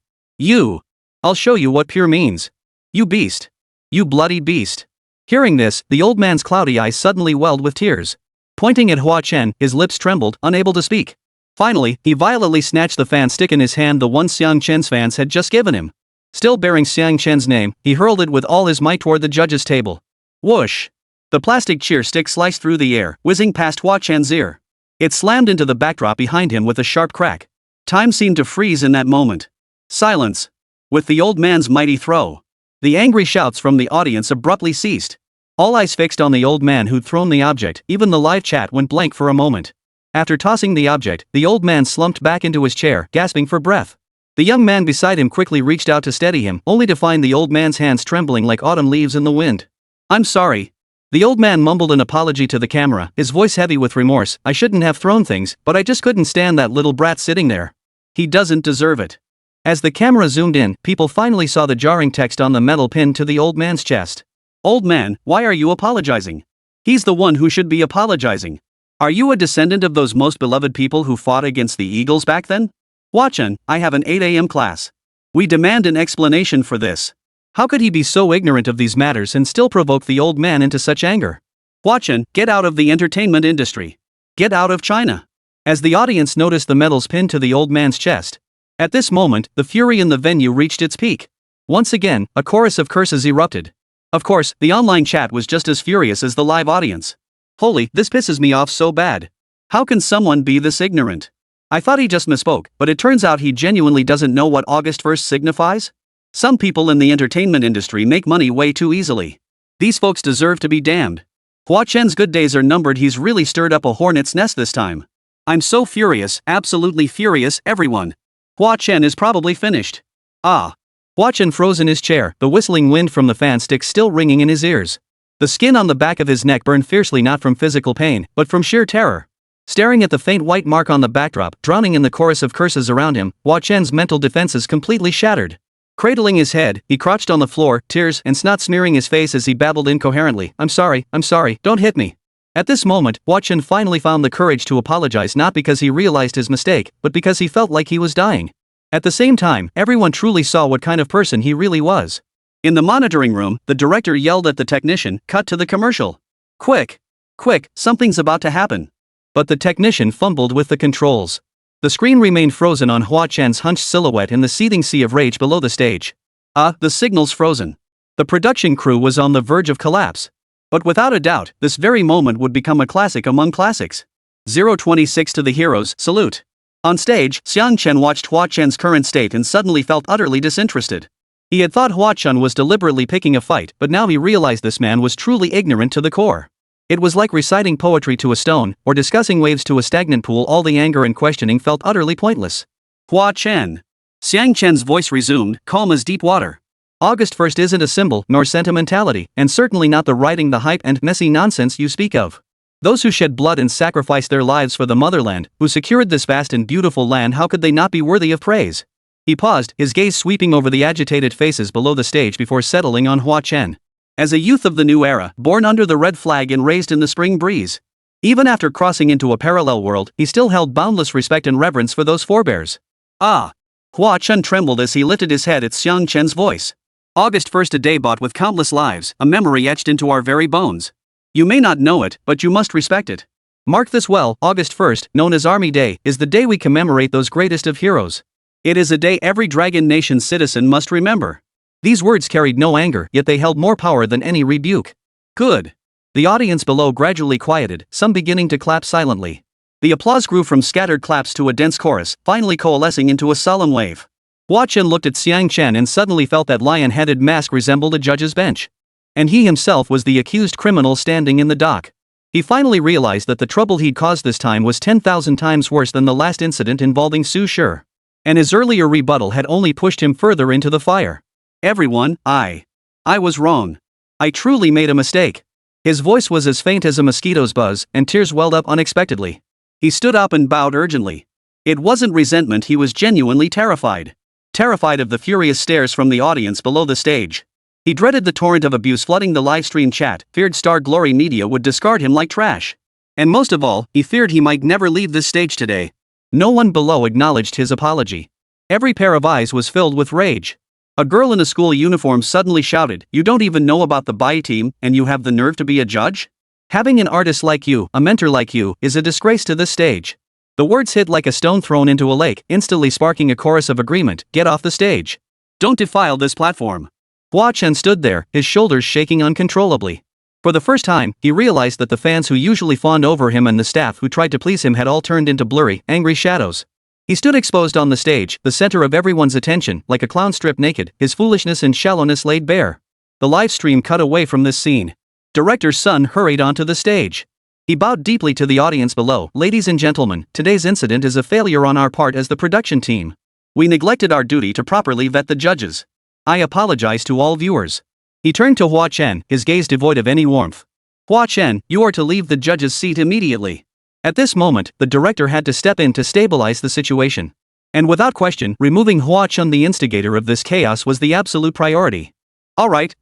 I'll show you what pure means. You beast. You bloody beast. Hearing this, the old man's cloudy eyes suddenly welled with tears. Pointing at Hua Chen, his lips trembled, unable to speak. Finally, he violently snatched the fan stick in his hand, the one Xiang Chen's fans had just given him. Still bearing Xiang Chen's name, he hurled it with all his might toward the judge's table. Whoosh! The plastic cheer stick sliced through the air, whizzing past Hua Chen's ear. It slammed into the backdrop behind him with a sharp crack. Time seemed to freeze in that moment. Silence. With the old man's mighty throw. The angry shouts from the audience abruptly ceased. All eyes fixed on the old man who'd thrown the object, even the live chat went blank for a moment. After tossing the object, the old man slumped back into his chair, gasping for breath. The young man beside him quickly reached out to steady him, only to find the old man's hands trembling like autumn leaves in the wind. I'm sorry. The old man mumbled an apology to the camera, his voice heavy with remorse. I shouldn't have thrown things, but I just couldn't stand that little brat sitting there. He doesn't deserve it. As the camera zoomed in, people finally saw the jarring text on the metal pinned to the old man's chest. Old man, why are you apologizing? He's the one who should be apologizing. Are you a descendant of those most beloved people who fought against the Eagles back then? Hua Chen, I have an 8 a.m. class. We demand an explanation for this. How could he be so ignorant of these matters and still provoke the old man into such anger? Hua Chen, get out of the entertainment industry. Get out of China. As the audience noticed the medals pinned to the old man's chest. At this moment, the fury in the venue reached its peak. Once again, a chorus of curses erupted. Of course, the online chat was just as furious as the live audience. Holy, this pisses me off so bad. How can someone be this ignorant? I thought he just misspoke, but it turns out he genuinely doesn't know what August 1st signifies? Some people in the entertainment industry make money way too easily. These folks deserve to be damned. Hua Chen's good days are numbered. He's really stirred up a hornet's nest this time. I'm so furious, absolutely furious, everyone. Hua Chen is probably finished. Ah. Hua Chen froze in his chair, the whistling wind from the fan stick still ringing in his ears. The skin on the back of his neck burned fiercely, not from physical pain, but from sheer terror. Staring at the faint white mark on the backdrop, drowning in the chorus of curses around him, Hua Chen's mental defenses completely shattered. Cradling his head, he crouched on the floor, tears and snot smearing his face as he babbled incoherently, I'm sorry, don't hit me. At this moment, Hua Chen finally found the courage to apologize, not because he realized his mistake, but because he felt like he was dying. At the same time, everyone truly saw what kind of person he really was. In the monitoring room, the director yelled at the technician, cut to the commercial. Quick, something's about to happen. But the technician fumbled with the controls. The screen remained frozen on Hua Chen's hunched silhouette in the seething sea of rage below the stage. The signal's frozen. The production crew was on the verge of collapse. But without a doubt, this very moment would become a classic among classics. 026 to the heroes, salute. On stage, Xiang Chen watched Hua Chen's current state and suddenly felt utterly disinterested. He had thought Hua Chen was deliberately picking a fight, but now he realized this man was truly ignorant to the core. It was like reciting poetry to a stone, or discussing waves to a stagnant pool. All the anger and questioning felt utterly pointless. Hua Chen. Xiang Chen's voice resumed, calm as deep water. August 1st isn't a symbol, nor sentimentality, and certainly not the writing, the hype and messy nonsense you speak of. Those who shed blood and sacrificed their lives for the motherland, who secured this vast and beautiful land, how could they not be worthy of praise? He paused, his gaze sweeping over the agitated faces below the stage before settling on Hua Chen. As a youth of the new era, born under the red flag and raised in the spring breeze. Even after crossing into a parallel world, he still held boundless respect and reverence for those forebears. Hua Chen trembled as he lifted his head at Xiang Chen's voice. August 1st, a day bought with countless lives, a memory etched into our very bones. You may not know it, but you must respect it. Mark this well, August 1st, known as Army Day, is the day we commemorate those greatest of heroes. It is a day every Dragon Nation citizen must remember. These words carried no anger, yet they held more power than any rebuke. Good. The audience below gradually quieted, some beginning to clap silently. The applause grew from scattered claps to a dense chorus, finally coalescing into a solemn wave. Hua Chen looked at Xiang Chen and suddenly felt that lion-headed mask resembled a judge's bench. And he himself was the accused criminal standing in the dock. He finally realized that the trouble he'd caused this time was 10,000 times worse than the last incident involving Su Shi. And his earlier rebuttal had only pushed him further into the fire. Everyone, I was wrong. I truly made a mistake. His voice was as faint as a mosquito's buzz, and tears welled up unexpectedly. He stood up and bowed urgently. It wasn't resentment, he was genuinely terrified. Terrified of the furious stares from the audience below the stage. He dreaded the torrent of abuse flooding the livestream chat, feared Star Glory Media would discard him like trash. And most of all, he feared he might never leave this stage today. No one below acknowledged his apology. Every pair of eyes was filled with rage. A girl in a school uniform suddenly shouted, "You don't even know about the Bai team, and you have the nerve to be a judge? Having an artist like you, a mentor like you, is a disgrace to this stage." The words hit like a stone thrown into a lake, instantly sparking a chorus of agreement. "Get off the stage. Don't defile this platform." Hua Chen stood there, his shoulders shaking uncontrollably. For the first time, he realized that the fans who usually fawned over him and the staff who tried to please him had all turned into blurry, angry shadows. He stood exposed on the stage, the center of everyone's attention, like a clown stripped naked, his foolishness and shallowness laid bare. The live stream cut away from this scene. Director's son hurried onto the stage. He bowed deeply to the audience below. "Ladies and gentlemen, today's incident is a failure on our part as the production team. We neglected our duty to properly vet the judges. I apologize to all viewers." He turned to Hua Chen, his gaze devoid of any warmth. "Hua Chen, you are to leave the judge's seat immediately." At this moment, the director had to step in to stabilize the situation. And without question, removing Hua Chen, the instigator of this chaos, was the absolute priority. All right.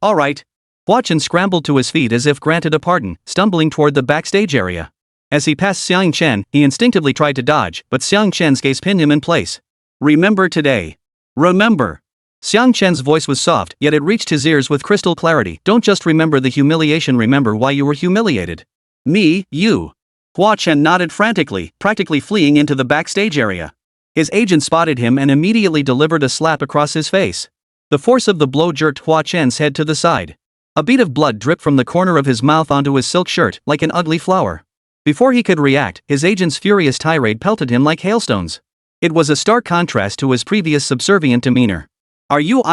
Hua Chen scrambled to his feet as if granted a pardon, stumbling toward the backstage area. As he passed Xiang Chen, he instinctively tried to dodge, but Xiang Chen's gaze pinned him in place. "Remember today. Remember." Xiang Chen's voice was soft, yet it reached his ears with crystal clarity. "Don't just remember the humiliation, remember why you were humiliated." "Me, you." Hua Chen nodded frantically, practically fleeing into the backstage area. His agent spotted him and immediately delivered a slap across his face. The force of the blow jerked Hua Chen's head to the side. A bead of blood dripped from the corner of his mouth onto his silk shirt, like an ugly flower. Before he could react, his agent's furious tirade pelted him like hailstones. It was a stark contrast to his previous subservient demeanor. "Are you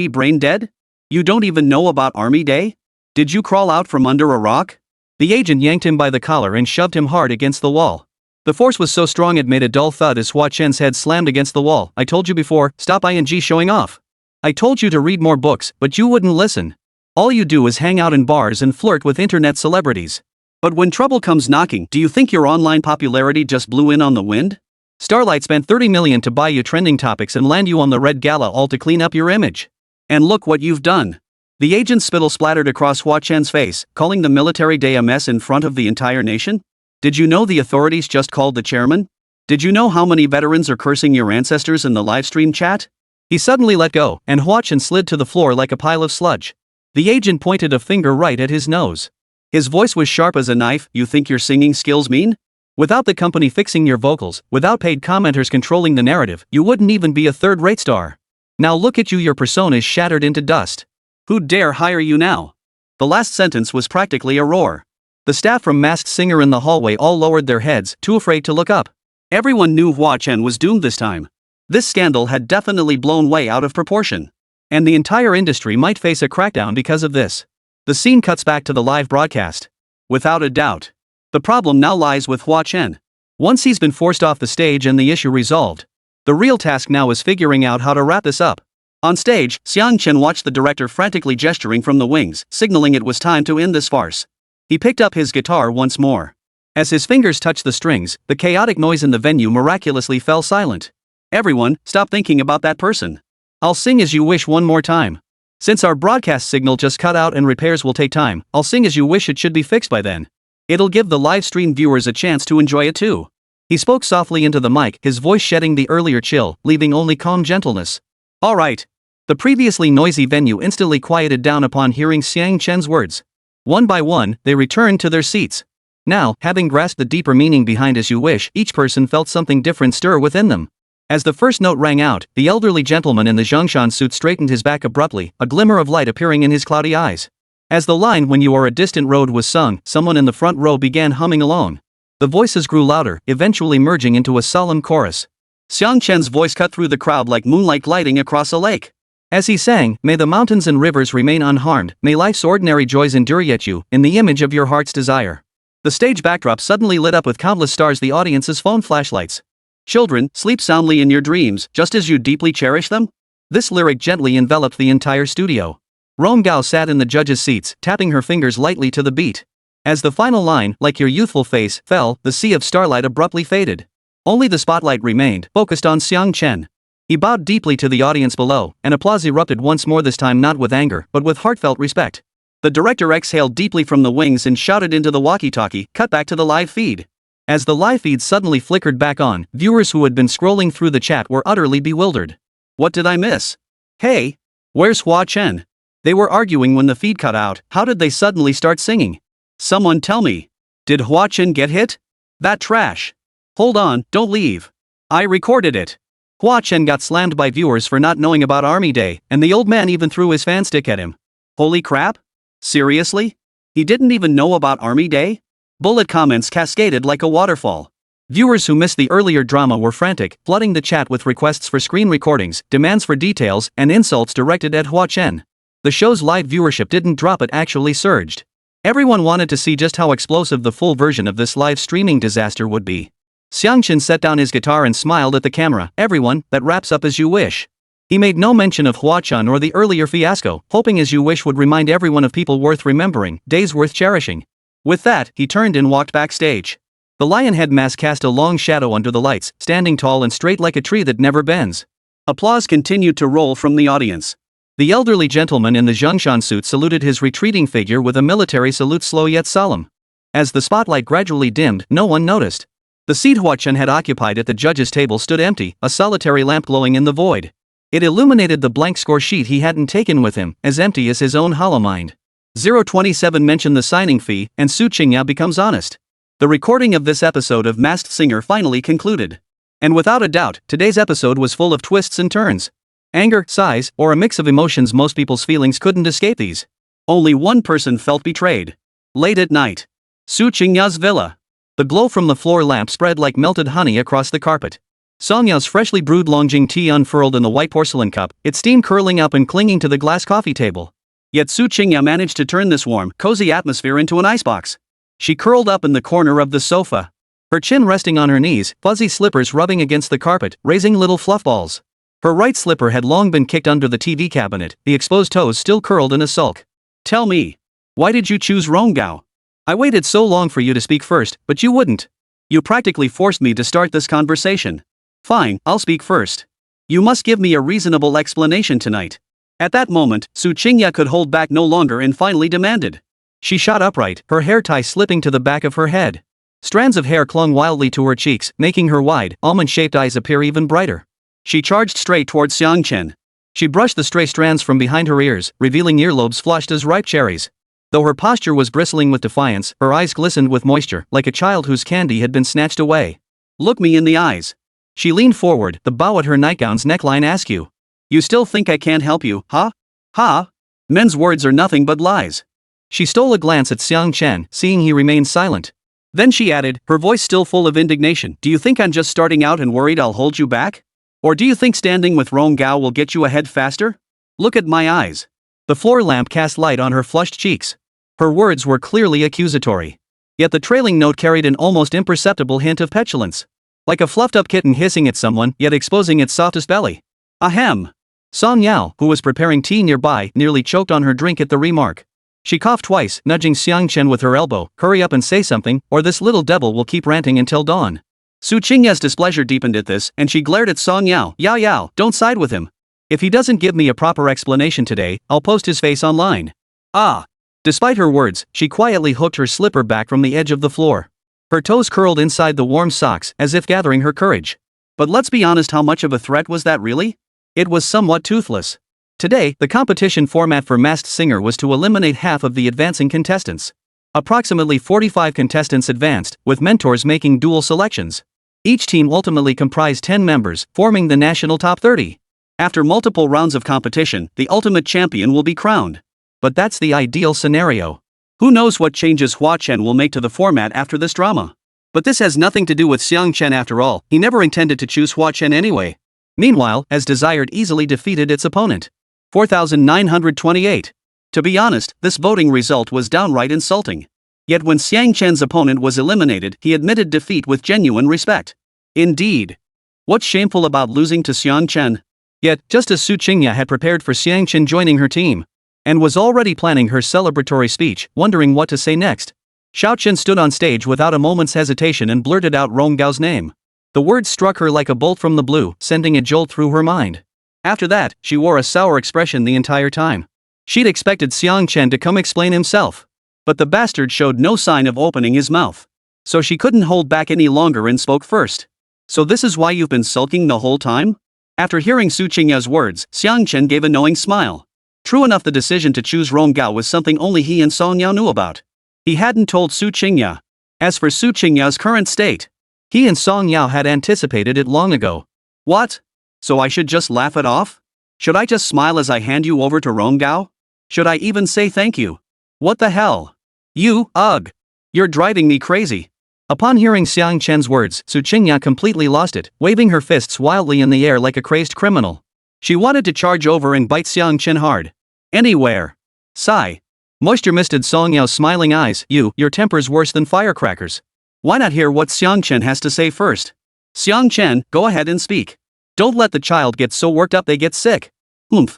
brain dead? You don't even know about Army Day? Did you crawl out from under a rock?" The agent yanked him by the collar and shoved him hard against the wall. The force was so strong it made a dull thud as Hua Chen's head slammed against the wall. "I told you before, stop showing off. I told you to read more books, but you wouldn't listen. All you do is hang out in bars and flirt with internet celebrities. But when trouble comes knocking, do you think your online popularity just blew in on the wind? Starlight spent 30 million to buy you trending topics and land you on the Red Gala all to clean up your image. And look what you've done." The agent's spittle splattered across Hua Chen's face, calling the military day a mess in front of the entire nation. "Did you know the authorities just called the chairman? Did you know how many veterans are cursing your ancestors in the livestream chat?" He suddenly let go, and Hua Chen slid to the floor like a pile of sludge. The agent pointed a finger right at his nose. His voice was sharp as a knife. "You think your singing skills mean? Without the company fixing your vocals, without paid commenters controlling the narrative, you wouldn't even be a third-rate star. Now look at you, your persona is shattered into dust. Who'd dare hire you now?" The last sentence was practically a roar. The staff from Masked Singer in the hallway all lowered their heads, too afraid to look up. Everyone knew Hua Chen was doomed this time. This scandal had definitely blown way out of proportion. And the entire industry might face a crackdown because of this. The scene cuts back to the live broadcast. Without a doubt, the problem now lies with Hua Chen. Once he's been forced off the stage and the issue resolved, the real task now is figuring out how to wrap this up. On stage, Xiang Chen watched the director frantically gesturing from the wings, signaling it was time to end this farce. He picked up his guitar once more. As his fingers touched the strings, the chaotic noise in the venue miraculously fell silent. "Everyone, stop thinking about that person. I'll sing As You Wish one more time. Since our broadcast signal just cut out and repairs will take time, I'll sing As You Wish. It should be fixed by then. It'll give the live stream viewers a chance to enjoy it too." He spoke softly into the mic, his voice shedding the earlier chill, leaving only calm gentleness. "All right." The previously noisy venue instantly quieted down upon hearing Xiang Chen's words. One by one, they returned to their seats. Now, having grasped the deeper meaning behind As You Wish, each person felt something different stir within them. As the first note rang out, the elderly gentleman in the Zhongshan suit straightened his back abruptly, a glimmer of light appearing in his cloudy eyes. As the line "When You Are a Distant Road" was sung, someone in the front row began humming alone. The voices grew louder, eventually merging into a solemn chorus. Xiang Chen's voice cut through the crowd like moonlight gliding across a lake. As he sang, "May the mountains and rivers remain unharmed, may life's ordinary joys endure yet you, in the image of your heart's desire." The stage backdrop suddenly lit up with countless stars, the audience's phone flashlights. "Children, sleep soundly in your dreams, just as you deeply cherish them." This lyric gently enveloped the entire studio. Rome Gao sat in the judges' seats, tapping her fingers lightly to the beat. As the final line, "Like your youthful face," fell, the sea of starlight abruptly faded. Only the spotlight remained, focused on Xiang Chen. He bowed deeply to the audience below, and applause erupted once more, this time not with anger, but with heartfelt respect. The director exhaled deeply from the wings and shouted into the walkie-talkie, cut back to the live feed. As the live feed suddenly flickered back on, viewers who had been scrolling through the chat were utterly bewildered. What did I miss? Hey! Where's Hua Chen? They were arguing when the feed cut out. How did they suddenly start singing? Someone tell me. Did Hua Chen get hit? That trash. Hold on, don't leave. I recorded it. Hua Chen got slammed by viewers for not knowing about Army Day, and the old man even threw his fan stick at him. Holy crap? Seriously? He didn't even know about Army Day? Bullet comments cascaded like a waterfall. Viewers who missed the earlier drama were frantic, flooding the chat with requests for screen recordings, demands for details, and insults directed at Hua Chen. The show's live viewership didn't drop, it actually surged. Everyone wanted to see just how explosive the full version of this live streaming disaster would be. Xiang Chen set down his guitar and smiled at the camera. Everyone, that wraps up As You Wish. He made no mention of Hua Chen or the earlier fiasco, hoping As You Wish would remind everyone of people worth remembering, days worth cherishing. With that, he turned and walked backstage. The lion head mask cast a long shadow under the lights, standing tall and straight like a tree that never bends. Applause continued to roll from the audience. The elderly gentleman in the Zhongshan suit saluted his retreating figure with a military salute, slow yet solemn. As the spotlight gradually dimmed, no one noticed. The seat Hua Chen had occupied at the judges' table stood empty, a solitary lamp glowing in the void. It illuminated the blank score sheet he hadn't taken with him, as empty as his own hollow mind. 027 mentioned the signing fee, and Su Qingya becomes honest. The recording of this episode of Masked Singer finally concluded. And without a doubt, today's episode was full of twists and turns. Anger, sighs, or a mix of emotions. Most people's feelings couldn't escape these. Only one person felt betrayed. Late at night. Su Qingya's villa. The glow from the floor lamp spread like melted honey across the carpet. Song Yao's freshly brewed Longjing tea unfurled in the white porcelain cup, its steam curling up and clinging to the glass coffee table. Yet Su Qingya managed to turn this warm, cozy atmosphere into an icebox. She curled up in the corner of the sofa. Her chin resting on her knees, fuzzy slippers rubbing against the carpet, raising little fluff balls. Her right slipper had long been kicked under the TV cabinet, the exposed toes still curled in a sulk. Tell me, why did you choose Ronggao? I waited so long for you to speak first, but you wouldn't. You practically forced me to start this conversation. Fine, I'll speak first. You must give me a reasonable explanation tonight. At that moment, Su Qingya could hold back no longer and finally demanded. She shot upright, her hair tie slipping to the back of her head. Strands of hair clung wildly to her cheeks, making her wide, almond-shaped eyes appear even brighter. She charged straight towards Xiang Chen. She brushed the stray strands from behind her ears, revealing earlobes flushed as ripe cherries. Though her posture was bristling with defiance, her eyes glistened with moisture, like a child whose candy had been snatched away. Look me in the eyes. She leaned forward, the bow at her nightgown's neckline askew. You still think I can't help you, huh? Ha? Men's words are nothing but lies. She stole a glance at Xiang Chen, seeing he remained silent. Then she added, her voice still full of indignation, do you think I'm just starting out and worried I'll hold you back? Or do you think standing with Ronggao will get you ahead faster? Look at my eyes. The floor lamp cast light on her flushed cheeks. Her words were clearly accusatory. Yet the trailing note carried an almost imperceptible hint of petulance. Like a fluffed-up kitten hissing at someone, yet exposing its softest belly. Ahem. Song Yao, who was preparing tea nearby, nearly choked on her drink at the remark. She coughed twice, nudging Xiang Chen with her elbow, hurry up and say something, or this little devil will keep ranting until dawn. Su Qingya's displeasure deepened at this, and she glared at Song Yao. Yao, don't side with him. If he doesn't give me a proper explanation today, I'll post his face online. Ah. Despite her words, she quietly hooked her slipper back from the edge of the floor. Her toes curled inside the warm socks, as if gathering her courage. But let's be honest, how much of a threat was that really? It was somewhat toothless. Today, the competition format for Masked Singer was to eliminate half of the advancing contestants. Approximately 45 contestants advanced, with mentors making dual selections. Each team ultimately comprised 10 members, forming the national top 30. After multiple rounds of competition, the ultimate champion will be crowned. But that's the ideal scenario. Who knows what changes Hua Chen will make to the format after this drama? But this has nothing to do with Xiang Chen after all, he never intended to choose Hua Chen anyway. Meanwhile, As Desired easily defeated its opponent. 4,928. To be honest, this voting result was downright insulting. Yet when Xiang Chen's opponent was eliminated, he admitted defeat with genuine respect. Indeed. What's shameful about losing to Xiang Chen? Yet, just as Su Qingya had prepared for Xiang Chen joining her team, and was already planning her celebratory speech, wondering what to say next, Hua Chen stood on stage without a moment's hesitation and blurted out Ronggao's name. The words struck her like a bolt from the blue, sending a jolt through her mind. After that, she wore a sour expression the entire time. She'd expected Xiang Chen to come explain himself. But the bastard showed no sign of opening his mouth. So she couldn't hold back any longer and spoke first. So this is why you've been sulking the whole time? After hearing Su Qingya's words, Xiang Chen gave a knowing smile. True enough, the decision to choose Rong Gao was something only he and Song Yao knew about. He hadn't told Su Qingya. As for Su Qingya's current state, he and Song Yao had anticipated it long ago. What? So I should just laugh it off? Should I just smile as I hand you over to Rong Gao? Should I even say thank you? What the hell? You, ugh. You're driving me crazy. Upon hearing Xiang Chen's words, Su Qingya completely lost it, waving her fists wildly in the air like a crazed criminal. She wanted to charge over and bite Xiang Chen hard. Anywhere. Sigh. Moisture misted Song Yao's smiling eyes. Your temper's worse than firecrackers. Why not hear what Xiang Chen has to say first? Xiang Chen, go ahead and speak. Don't let the child get so worked up they get sick.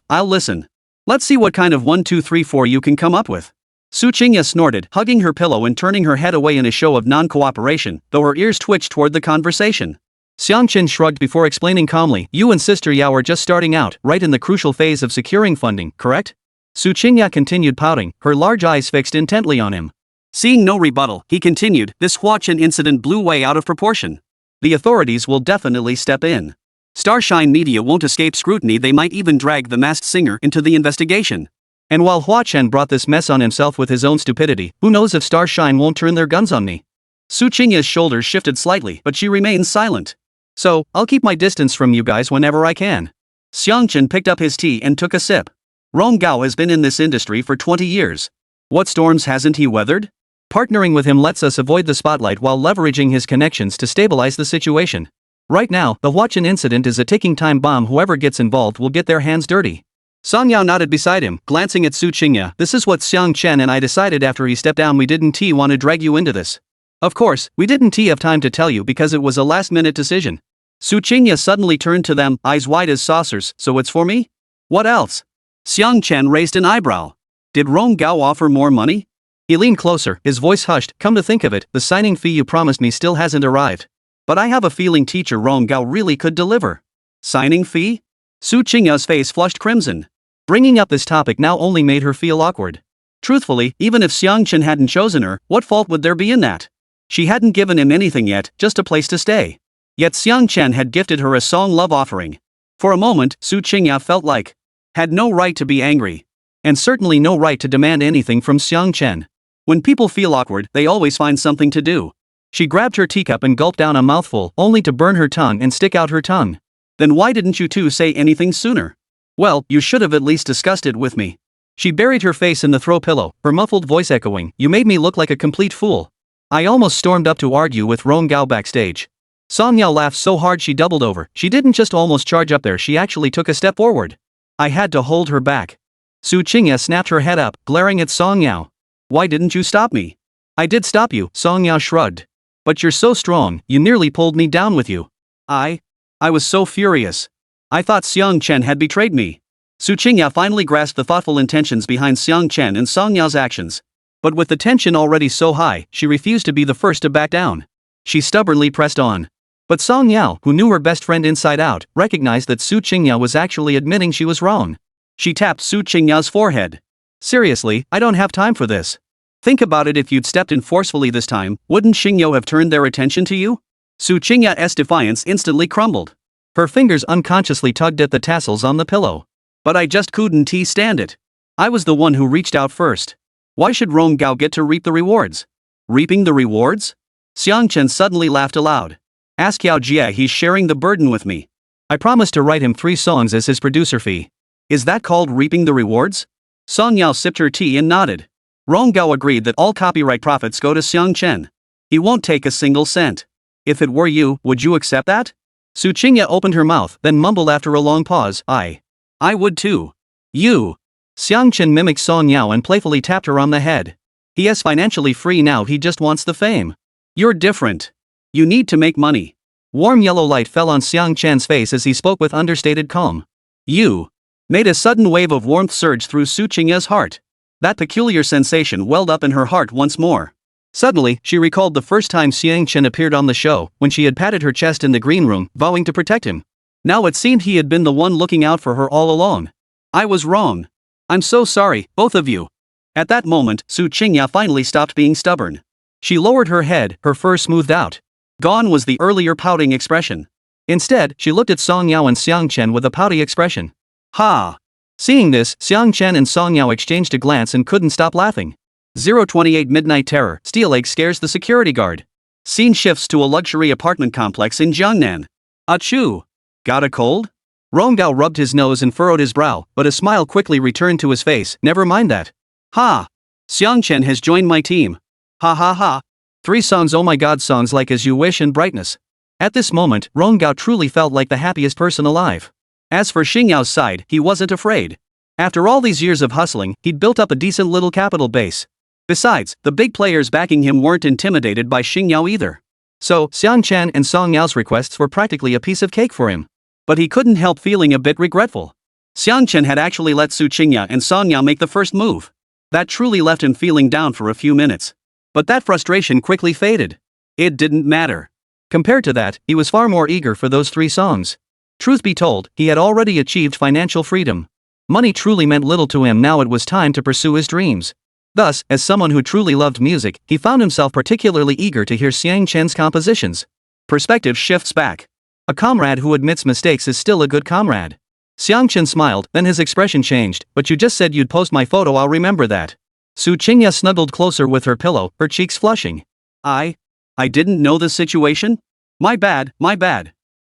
I'll listen. Let's see what kind of 1, 2, 3, 4 you can come up with. Su Qingya snorted, hugging her pillow and turning her head away in a show of non-cooperation, though her ears twitched toward the conversation. Xiang Chen shrugged before explaining calmly, you and Sister Yao are just starting out, right in the crucial phase of securing funding, correct? Su Qingya continued pouting, her large eyes fixed intently on him. Seeing no rebuttal, he continued, this Hua Chen incident blew way out of proportion. The authorities will definitely step in. Starshine Media won't escape scrutiny, they might even drag the masked singer into the investigation. And while Hua Chen brought this mess on himself with his own stupidity, who knows if Starshine won't turn their guns on me? Su Qingya's shoulders shifted slightly, but she remained silent. So, I'll keep my distance from you guys whenever I can. Xiang Chen picked up his tea and took a sip. Rong Gao has been in this industry for 20 years. What storms hasn't he weathered? Partnering with him lets us avoid the spotlight while leveraging his connections to stabilize the situation. Right now, the Hua Chen incident is a ticking time bomb. Whoever gets involved will get their hands dirty. Song Yao nodded beside him, glancing at Su Qingya. This is what Xiang Chen and I decided after he stepped down. We didn't want to drag you into this. Of course, we didn't have time to tell you because it was a last-minute decision. Su Qingya suddenly turned to them, eyes wide as saucers. So it's for me? What else? Xiang Chen raised an eyebrow. Did Rong Gao offer more money? He leaned closer, his voice hushed. Come to think of it, the signing fee you promised me still hasn't arrived. But I have a feeling teacher Rong Gao really could deliver. Signing fee? Su Qingya's face flushed crimson. Bringing up this topic now only made her feel awkward. Truthfully, even if Xiang Chen hadn't chosen her, what fault would there be in that? She hadn't given him anything yet, just a place to stay. Yet Xiang Chen had gifted her a song love offering. For a moment, Su Qingya felt like had no right to be angry. And certainly no right to demand anything from Xiang Chen. When people feel awkward, they always find something to do. She grabbed her teacup and gulped down a mouthful, only to burn her tongue and stick out her tongue. Then why didn't you two say anything sooner? Well, you should have at least discussed it with me. She buried her face in the throw pillow, her muffled voice echoing, you made me look like a complete fool. I almost stormed up to argue with Rong Gao backstage. Song Yao laughed so hard she doubled over. She didn't just almost charge up there, she actually took a step forward. I had to hold her back. Su Qingya snapped her head up, glaring at Song Yao. Why didn't you stop me? I did stop you, Song Yao shrugged. But you're so strong, you nearly pulled me down with you. I was so furious. I thought Xiang Chen had betrayed me. Su Qingya finally grasped the thoughtful intentions behind Xiang Chen and Song Yao's actions. But with the tension already so high, she refused to be the first to back down. She stubbornly pressed on. But Song Yao, who knew her best friend inside out, recognized that Su Qingya was actually admitting she was wrong. She tapped Su Qingya's forehead. Seriously, I don't have time for this. Think about it, if you'd stepped in forcefully this time, wouldn't Xingyou have turned their attention to you? Su Qingya's defiance instantly crumbled. Her fingers unconsciously tugged at the tassels on the pillow. But I just couldn't stand it. I was the one who reached out first. Why should Rong Gao get to reap the rewards? Reaping the rewards? Xiang Chen suddenly laughed aloud. Ask Yao Jie, he's sharing the burden with me. I promised to write him 3 songs as his producer fee. Is that called reaping the rewards? Song Yao sipped her tea and nodded. Rong Gao agreed that all copyright profits go to Xiang Chen. He won't take a single cent. If it were you, would you accept that? Su Qingya opened her mouth, then mumbled after a long pause, I would too. You. Xiang Chen mimicked Song Yao and playfully tapped her on the head. He is financially free now, he just wants the fame. You're different. You need to make money. Warm yellow light fell on Xiang Chen's face as he spoke with understated calm. You. Made a sudden wave of warmth surge through Su Qingya's heart. That peculiar sensation welled up in her heart once more. Suddenly, she recalled the first time Xiang Chen appeared on the show, when she had patted her chest in the green room, vowing to protect him. Now it seemed he had been the one looking out for her all along. I was wrong. I'm so sorry, both of you. At that moment, Su Qingya finally stopped being stubborn. She lowered her head, her fur smoothed out. Gone was the earlier pouting expression. Instead, she looked at Song Yao and Xiang Chen with a pouty expression. Ha! Seeing this, Xiang Chen and Song Yao exchanged a glance and couldn't stop laughing. 028 Midnight Terror, Steel Egg scares the security guard. Scene shifts to a luxury apartment complex in Jiangnan. Achoo! Got a cold? Rongao rubbed his nose and furrowed his brow, but a smile quickly returned to his face. Never mind that. Ha! Xiang Chen has joined my team. Ha ha ha. 3 songs, oh my god, songs like As You Wish and Brightness. At this moment, Rongao truly felt like the happiest person alive. As for Xingyao's side, he wasn't afraid. After all these years of hustling, he'd built up a decent little capital base. Besides, the big players backing him weren't intimidated by Xingyao either. So, Xiang Chen and Song Yao's requests were practically a piece of cake for him. But he couldn't help feeling a bit regretful. Xiang Chen had actually let Su Qingya and Song Yao make the first move. That truly left him feeling down for a few minutes. But that frustration quickly faded. It didn't matter. Compared to that, he was far more eager for those 3 songs. Truth be told, he had already achieved financial freedom. Money truly meant little to him. Now it was time to pursue his dreams. Thus, as someone who truly loved music, he found himself particularly eager to hear Xiang Chen's compositions. Perspective shifts back. A comrade who admits mistakes is still a good comrade. Xiang Chen smiled, then his expression changed. But you just said you'd post my photo, I'll remember that. Su Qingya snuggled closer with her pillow, her cheeks flushing. I didn't know this situation? My bad.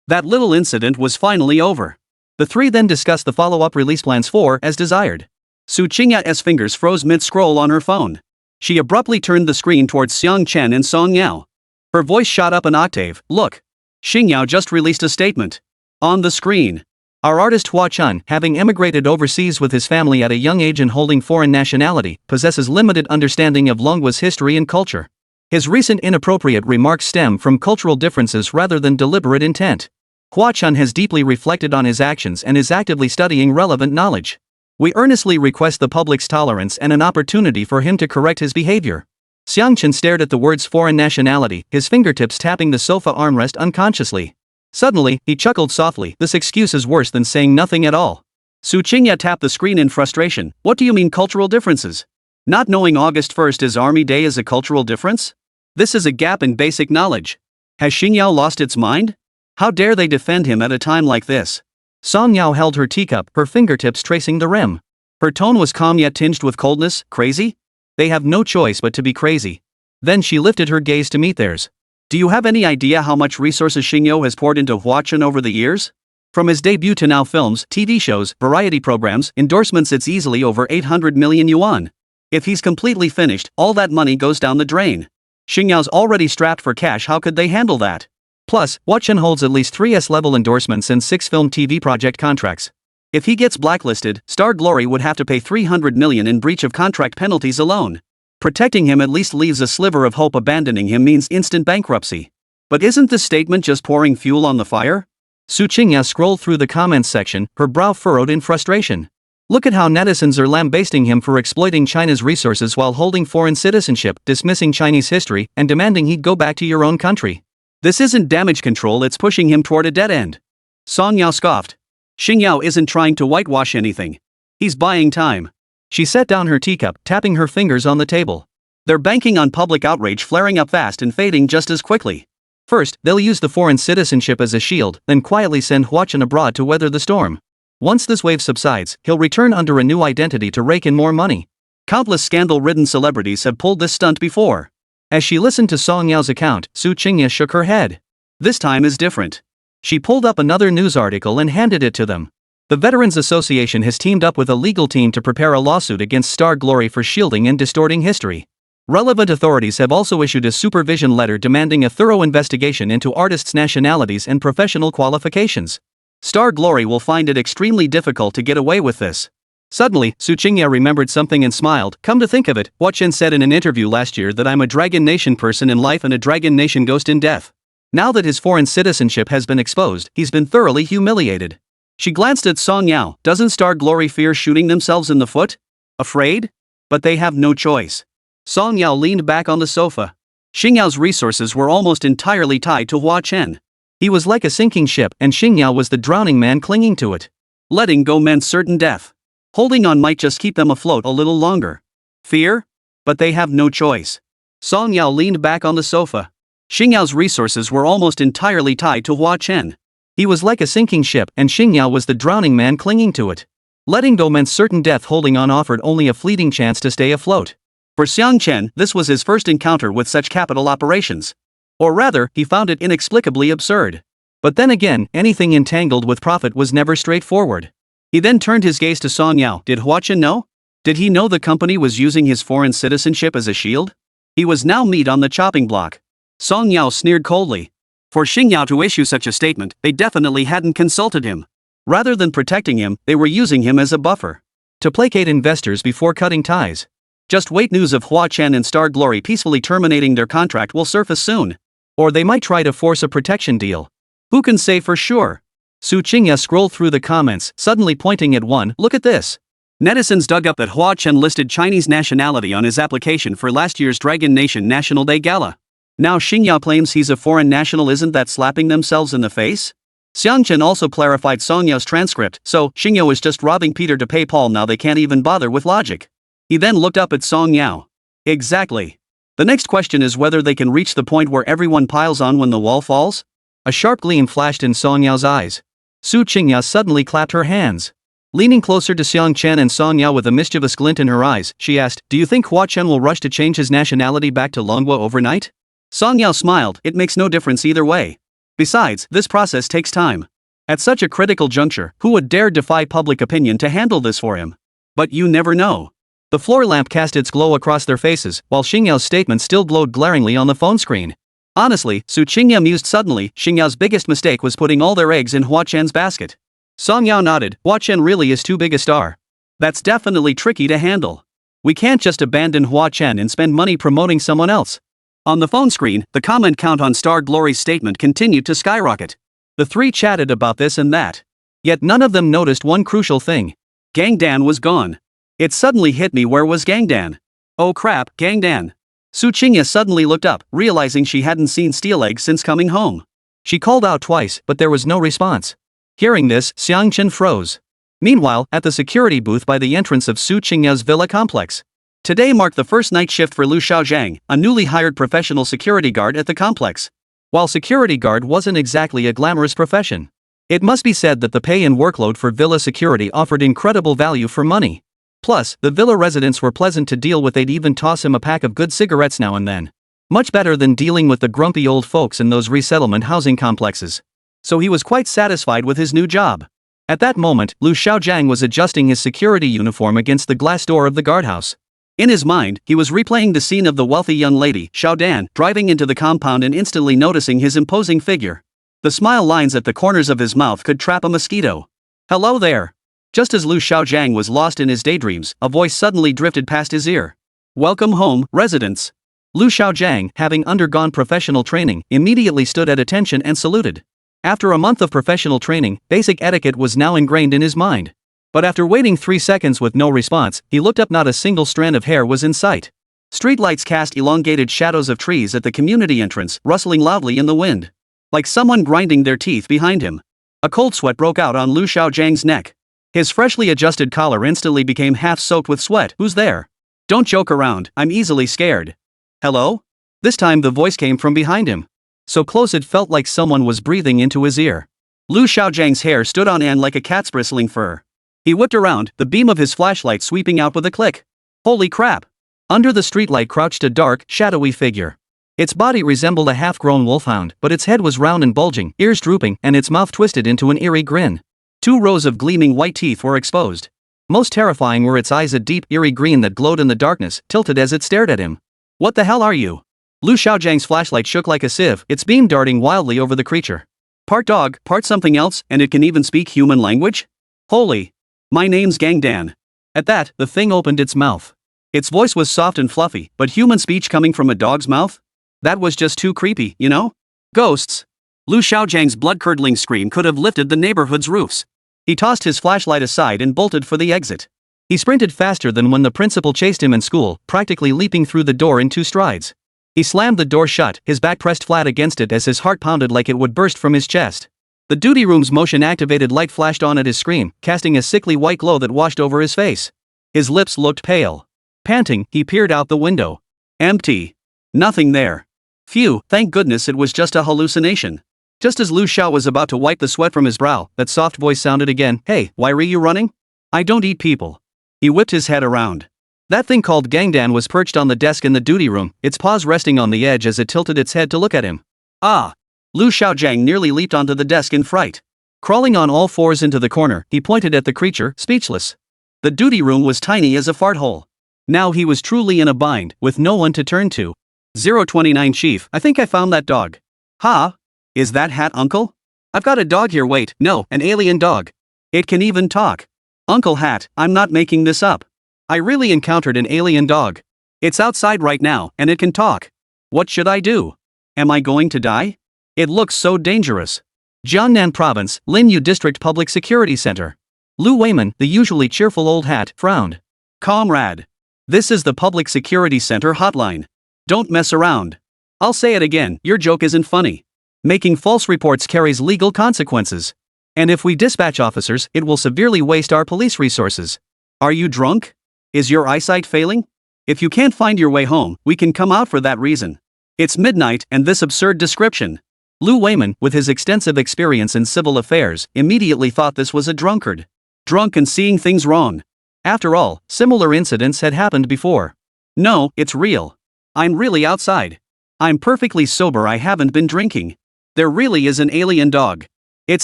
That little incident was finally over. The 3 then discussed the follow-up release plans for As Desired. Su Qingya's fingers froze mid-scroll on her phone. She abruptly turned the screen towards Xiang Chen and Song Yao. Her voice shot up an octave. Look. Xingyao just released a statement. On the screen. Our artist Hua Chen, having emigrated overseas with his family at a young age and holding foreign nationality, possesses limited understanding of Longwa's history and culture. His recent inappropriate remarks stem from cultural differences rather than deliberate intent. Hua Chen has deeply reflected on his actions and is actively studying relevant knowledge. We earnestly request the public's tolerance and an opportunity for him to correct his behavior. Xiang Chen stared at the words foreign nationality, his fingertips tapping the sofa armrest unconsciously. Suddenly, he chuckled softly. This excuse is worse than saying nothing at all. Su Qingya tapped the screen in frustration. What do you mean cultural differences? Not knowing August 1st is Army Day is a cultural difference? This is a gap in basic knowledge. Has Xingyao lost its mind? How dare they defend him at a time like this? Song Yao held her teacup, her fingertips tracing the rim. Her tone was calm yet tinged with coldness. Crazy? They have no choice but to be crazy. Then she lifted her gaze to meet theirs. Do you have any idea how much resources Xingyao has poured into Hua Chen over the years? From his debut to now films, TV shows, variety programs, endorsements, it's easily over 800 million yuan. If he's completely finished, all that money goes down the drain. Xingyao's already strapped for cash, how could they handle that? Plus, Hua Chen holds at least 3 S-level endorsements and 6 film TV project contracts. If he gets blacklisted, Star Glory would have to pay 300 million in breach of contract penalties alone. Protecting him at least leaves a sliver of hope. Abandoning him means instant bankruptcy. But isn't this statement just pouring fuel on the fire? Su Qingya scrolled through the comments section, her brow furrowed in frustration. Look at how netizens are lambasting him for exploiting China's resources while holding foreign citizenship, dismissing Chinese history, and demanding he'd go back to your own country. This isn't damage control, it's pushing him toward a dead end. Song Yao scoffed. Xingyao isn't trying to whitewash anything. He's buying time. She set down her teacup, tapping her fingers on the table. They're banking on public outrage flaring up fast and fading just as quickly. First, they'll use the foreign citizenship as a shield, then quietly send Hua Chen abroad to weather the storm. Once this wave subsides, he'll return under a new identity to rake in more money. Countless scandal-ridden celebrities have pulled this stunt before. As she listened to Song Yao's account, Su Qingya shook her head. This time is different. She pulled up another news article and handed it to them. The Veterans Association has teamed up with a legal team to prepare a lawsuit against Star Glory for shielding and distorting history. Relevant authorities have also issued a supervision letter demanding a thorough investigation into artists' nationalities and professional qualifications. Star Glory will find it extremely difficult to get away with this. Suddenly, Su Qingya remembered something and smiled. Come to think of it, Hua Chen said in an interview last year that I'm a Dragon Nation person in life and a Dragon Nation ghost in death. Now that his foreign citizenship has been exposed, he's been thoroughly humiliated. She glanced at Song Yao. Doesn't Star Glory fear shooting themselves in the foot? Afraid? But they have no choice. Song Yao leaned back on the sofa. Xingyao's resources were almost entirely tied to Hua Chen. He was like a sinking ship, and Xingyao was the drowning man clinging to it. Letting go meant certain death. Holding on might just keep them afloat a little longer. Fear? But they have no choice. Song Yao leaned back on the sofa. Xing Yao's resources were almost entirely tied to Hua Chen. He was like a sinking ship and Xing Yao was the drowning man clinging to it. Letting go meant certain death, holding on offered only a fleeting chance to stay afloat. For Xiang Chen, this was his first encounter with such capital operations. Or rather, he found it inexplicably absurd. But then again, anything entangled with profit was never straightforward. He then turned his gaze to Song Yao. Did Hua Chen know? Did he know the company was using his foreign citizenship as a shield? He was now meat on the chopping block. Song Yao sneered coldly. For Xing Yao to issue such a statement, they definitely hadn't consulted him. Rather than protecting him, they were using him as a buffer. To placate investors before cutting ties. Just wait, news of Hua Chen and Star Glory peacefully terminating their contract will surface soon. Or they might try to force a protection deal. Who can say for sure? Su Qingya scrolled through the comments, suddenly pointing at one. Look at this. Netizens dug up that Hua Chen listed Chinese nationality on his application for last year's Dragon Nation National Day Gala. Now Xing Yao claims he's a foreign national. Isn't that slapping themselves in the face? Xiang Chen also clarified Song Yao's transcript, so Xing Yao is just robbing Peter to pay Paul. Now they can't even bother with logic. He then looked up at Song Yao. Exactly. The next question is whether they can reach the point where everyone piles on when the wall falls? A sharp gleam flashed in Song Yao's eyes. Su Qingya suddenly clapped her hands. Leaning closer to Xiang Chen and Song Yao with a mischievous glint in her eyes, she asked, "Do you think Hua Chen will rush to change his nationality back to Longhua overnight?" Song Yao smiled. It makes no difference either way. Besides, this process takes time. At such a critical juncture, who would dare defy public opinion to handle this for him? But you never know. The floor lamp cast its glow across their faces, while Xing Yao's statement still glowed glaringly on the phone screen. Honestly, Su Qingya mused suddenly, Xing Yao's biggest mistake was putting all their eggs in Hua Chen's basket. Song Yao nodded. Hua Chen really is too big a star. That's definitely tricky to handle. We can't just abandon Hua Chen and spend money promoting someone else. On the phone screen, the comment count on Star Glory's statement continued to skyrocket. The three chatted about this and that. Yet none of them noticed one crucial thing. Gang Dan was gone. It suddenly hit me, where was Gang Dan? Oh crap, Gang Dan. Su Qingya suddenly looked up, realizing she hadn't seen Steelegg since coming home. She called out twice, but there was no response. Hearing this, Xiang Chen froze. Meanwhile, at the security booth by the entrance of Su Qingya's villa complex. Today marked the first night shift for Lu Xiaozhang, a newly hired professional security guard at the complex. While security guard wasn't exactly a glamorous profession, it must be said that the pay and workload for villa security offered incredible value for money. Plus, the villa residents were pleasant to deal with. They'd even toss him a pack of good cigarettes now and then. Much better than dealing with the grumpy old folks in those resettlement housing complexes. So he was quite satisfied with his new job. At that moment, Lu Xiaozhang was adjusting his security uniform against the glass door of the guardhouse. In his mind, he was replaying the scene of the wealthy young lady, Xiao Dan, driving into the compound and instantly noticing his imposing figure. The smile lines at the corners of his mouth could trap a mosquito. "Hello there." Just as Lu Xiaozhang was lost in his daydreams, a voice suddenly drifted past his ear. "Welcome home, residents." Lu Xiaozhang, having undergone professional training, immediately stood at attention and saluted. After a month of professional training, basic etiquette was now ingrained in his mind. But after waiting 3 seconds with no response, he looked up. Not a single strand of hair was in sight. Streetlights cast elongated shadows of trees at the community entrance, rustling loudly in the wind. Like someone grinding their teeth behind him. A cold sweat broke out on Lu Xiaozhang's neck. His freshly adjusted collar instantly became half soaked with sweat. "Who's there? Don't joke around, I'm easily scared." "Hello?" This time the voice came from behind him. So close it felt like someone was breathing into his ear. Lu Xiaozhang's hair stood on end like a cat's bristling fur. He whipped around, the beam of his flashlight sweeping out with a click. Holy crap! Under the streetlight crouched a dark, shadowy figure. Its body resembled a half-grown wolfhound, but its head was round and bulging, ears drooping, and its mouth twisted into an eerie grin. 2 rows of gleaming white teeth were exposed. Most terrifying were its eyes, a deep, eerie green that glowed in the darkness, tilted as it stared at him. "What the hell are you?" Lu Xiaozhang's flashlight shook like a sieve, its beam darting wildly over the creature. "Part dog, part something else, and it can even speak human language? Holy! My name's Gang Dan." At that, the thing opened its mouth. Its voice was soft and fluffy, but human speech coming from a dog's mouth? That was just too creepy, you know? Ghosts. Lu Xiaozhang's blood-curdling scream could have lifted the neighborhood's roofs. He tossed his flashlight aside and bolted for the exit. He sprinted faster than when the principal chased him in school, practically leaping through the door in 2 strides. He slammed the door shut, his back pressed flat against it as his heart pounded like it would burst from his chest. The duty room's motion-activated light flashed on at his screen, casting a sickly white glow that washed over his face. His lips looked pale. Panting, he peered out the window. Empty. Nothing there. Phew, thank goodness it was just a hallucination. Just as Lu Xiao was about to wipe the sweat from his brow, that soft voice sounded again. Hey, why are you running? I don't eat people. He whipped his head around. That thing called Gangdan was perched on the desk in the duty room, its paws resting on the edge as it tilted its head to look at him. Ah! Lu Xiaojiang nearly leaped onto the desk in fright. Crawling on all fours into the corner, he pointed at the creature, speechless. The duty room was tiny as a fart hole. Now he was truly in a bind, with no one to turn to. 029 Chief, I think I found that dog. Ha? Is that Hat Uncle? I've got a dog here, wait, no, an alien dog. It can even talk. Uncle Hat, I'm not making this up. I really encountered an alien dog. It's outside right now, and it can talk. What should I do? Am I going to die? It looks so dangerous. Jiangnan Province, Linyu District Public Security Center. Lu Weiman, the usually cheerful old hat, frowned. Comrade. This is the Public Security Center hotline. Don't mess around. I'll say it again, your joke isn't funny. Making false reports carries legal consequences. And if we dispatch officers, it will severely waste our police resources. Are you drunk? Is your eyesight failing? If you can't find your way home, we can come out for that reason. It's midnight, and this absurd description. Lu Weiman, with his extensive experience in civil affairs, immediately thought this was a drunkard. Drunk and seeing things wrong. After all, similar incidents had happened before. No, it's real. I'm really outside. I'm perfectly sober, I haven't been drinking. There really is an alien dog. It's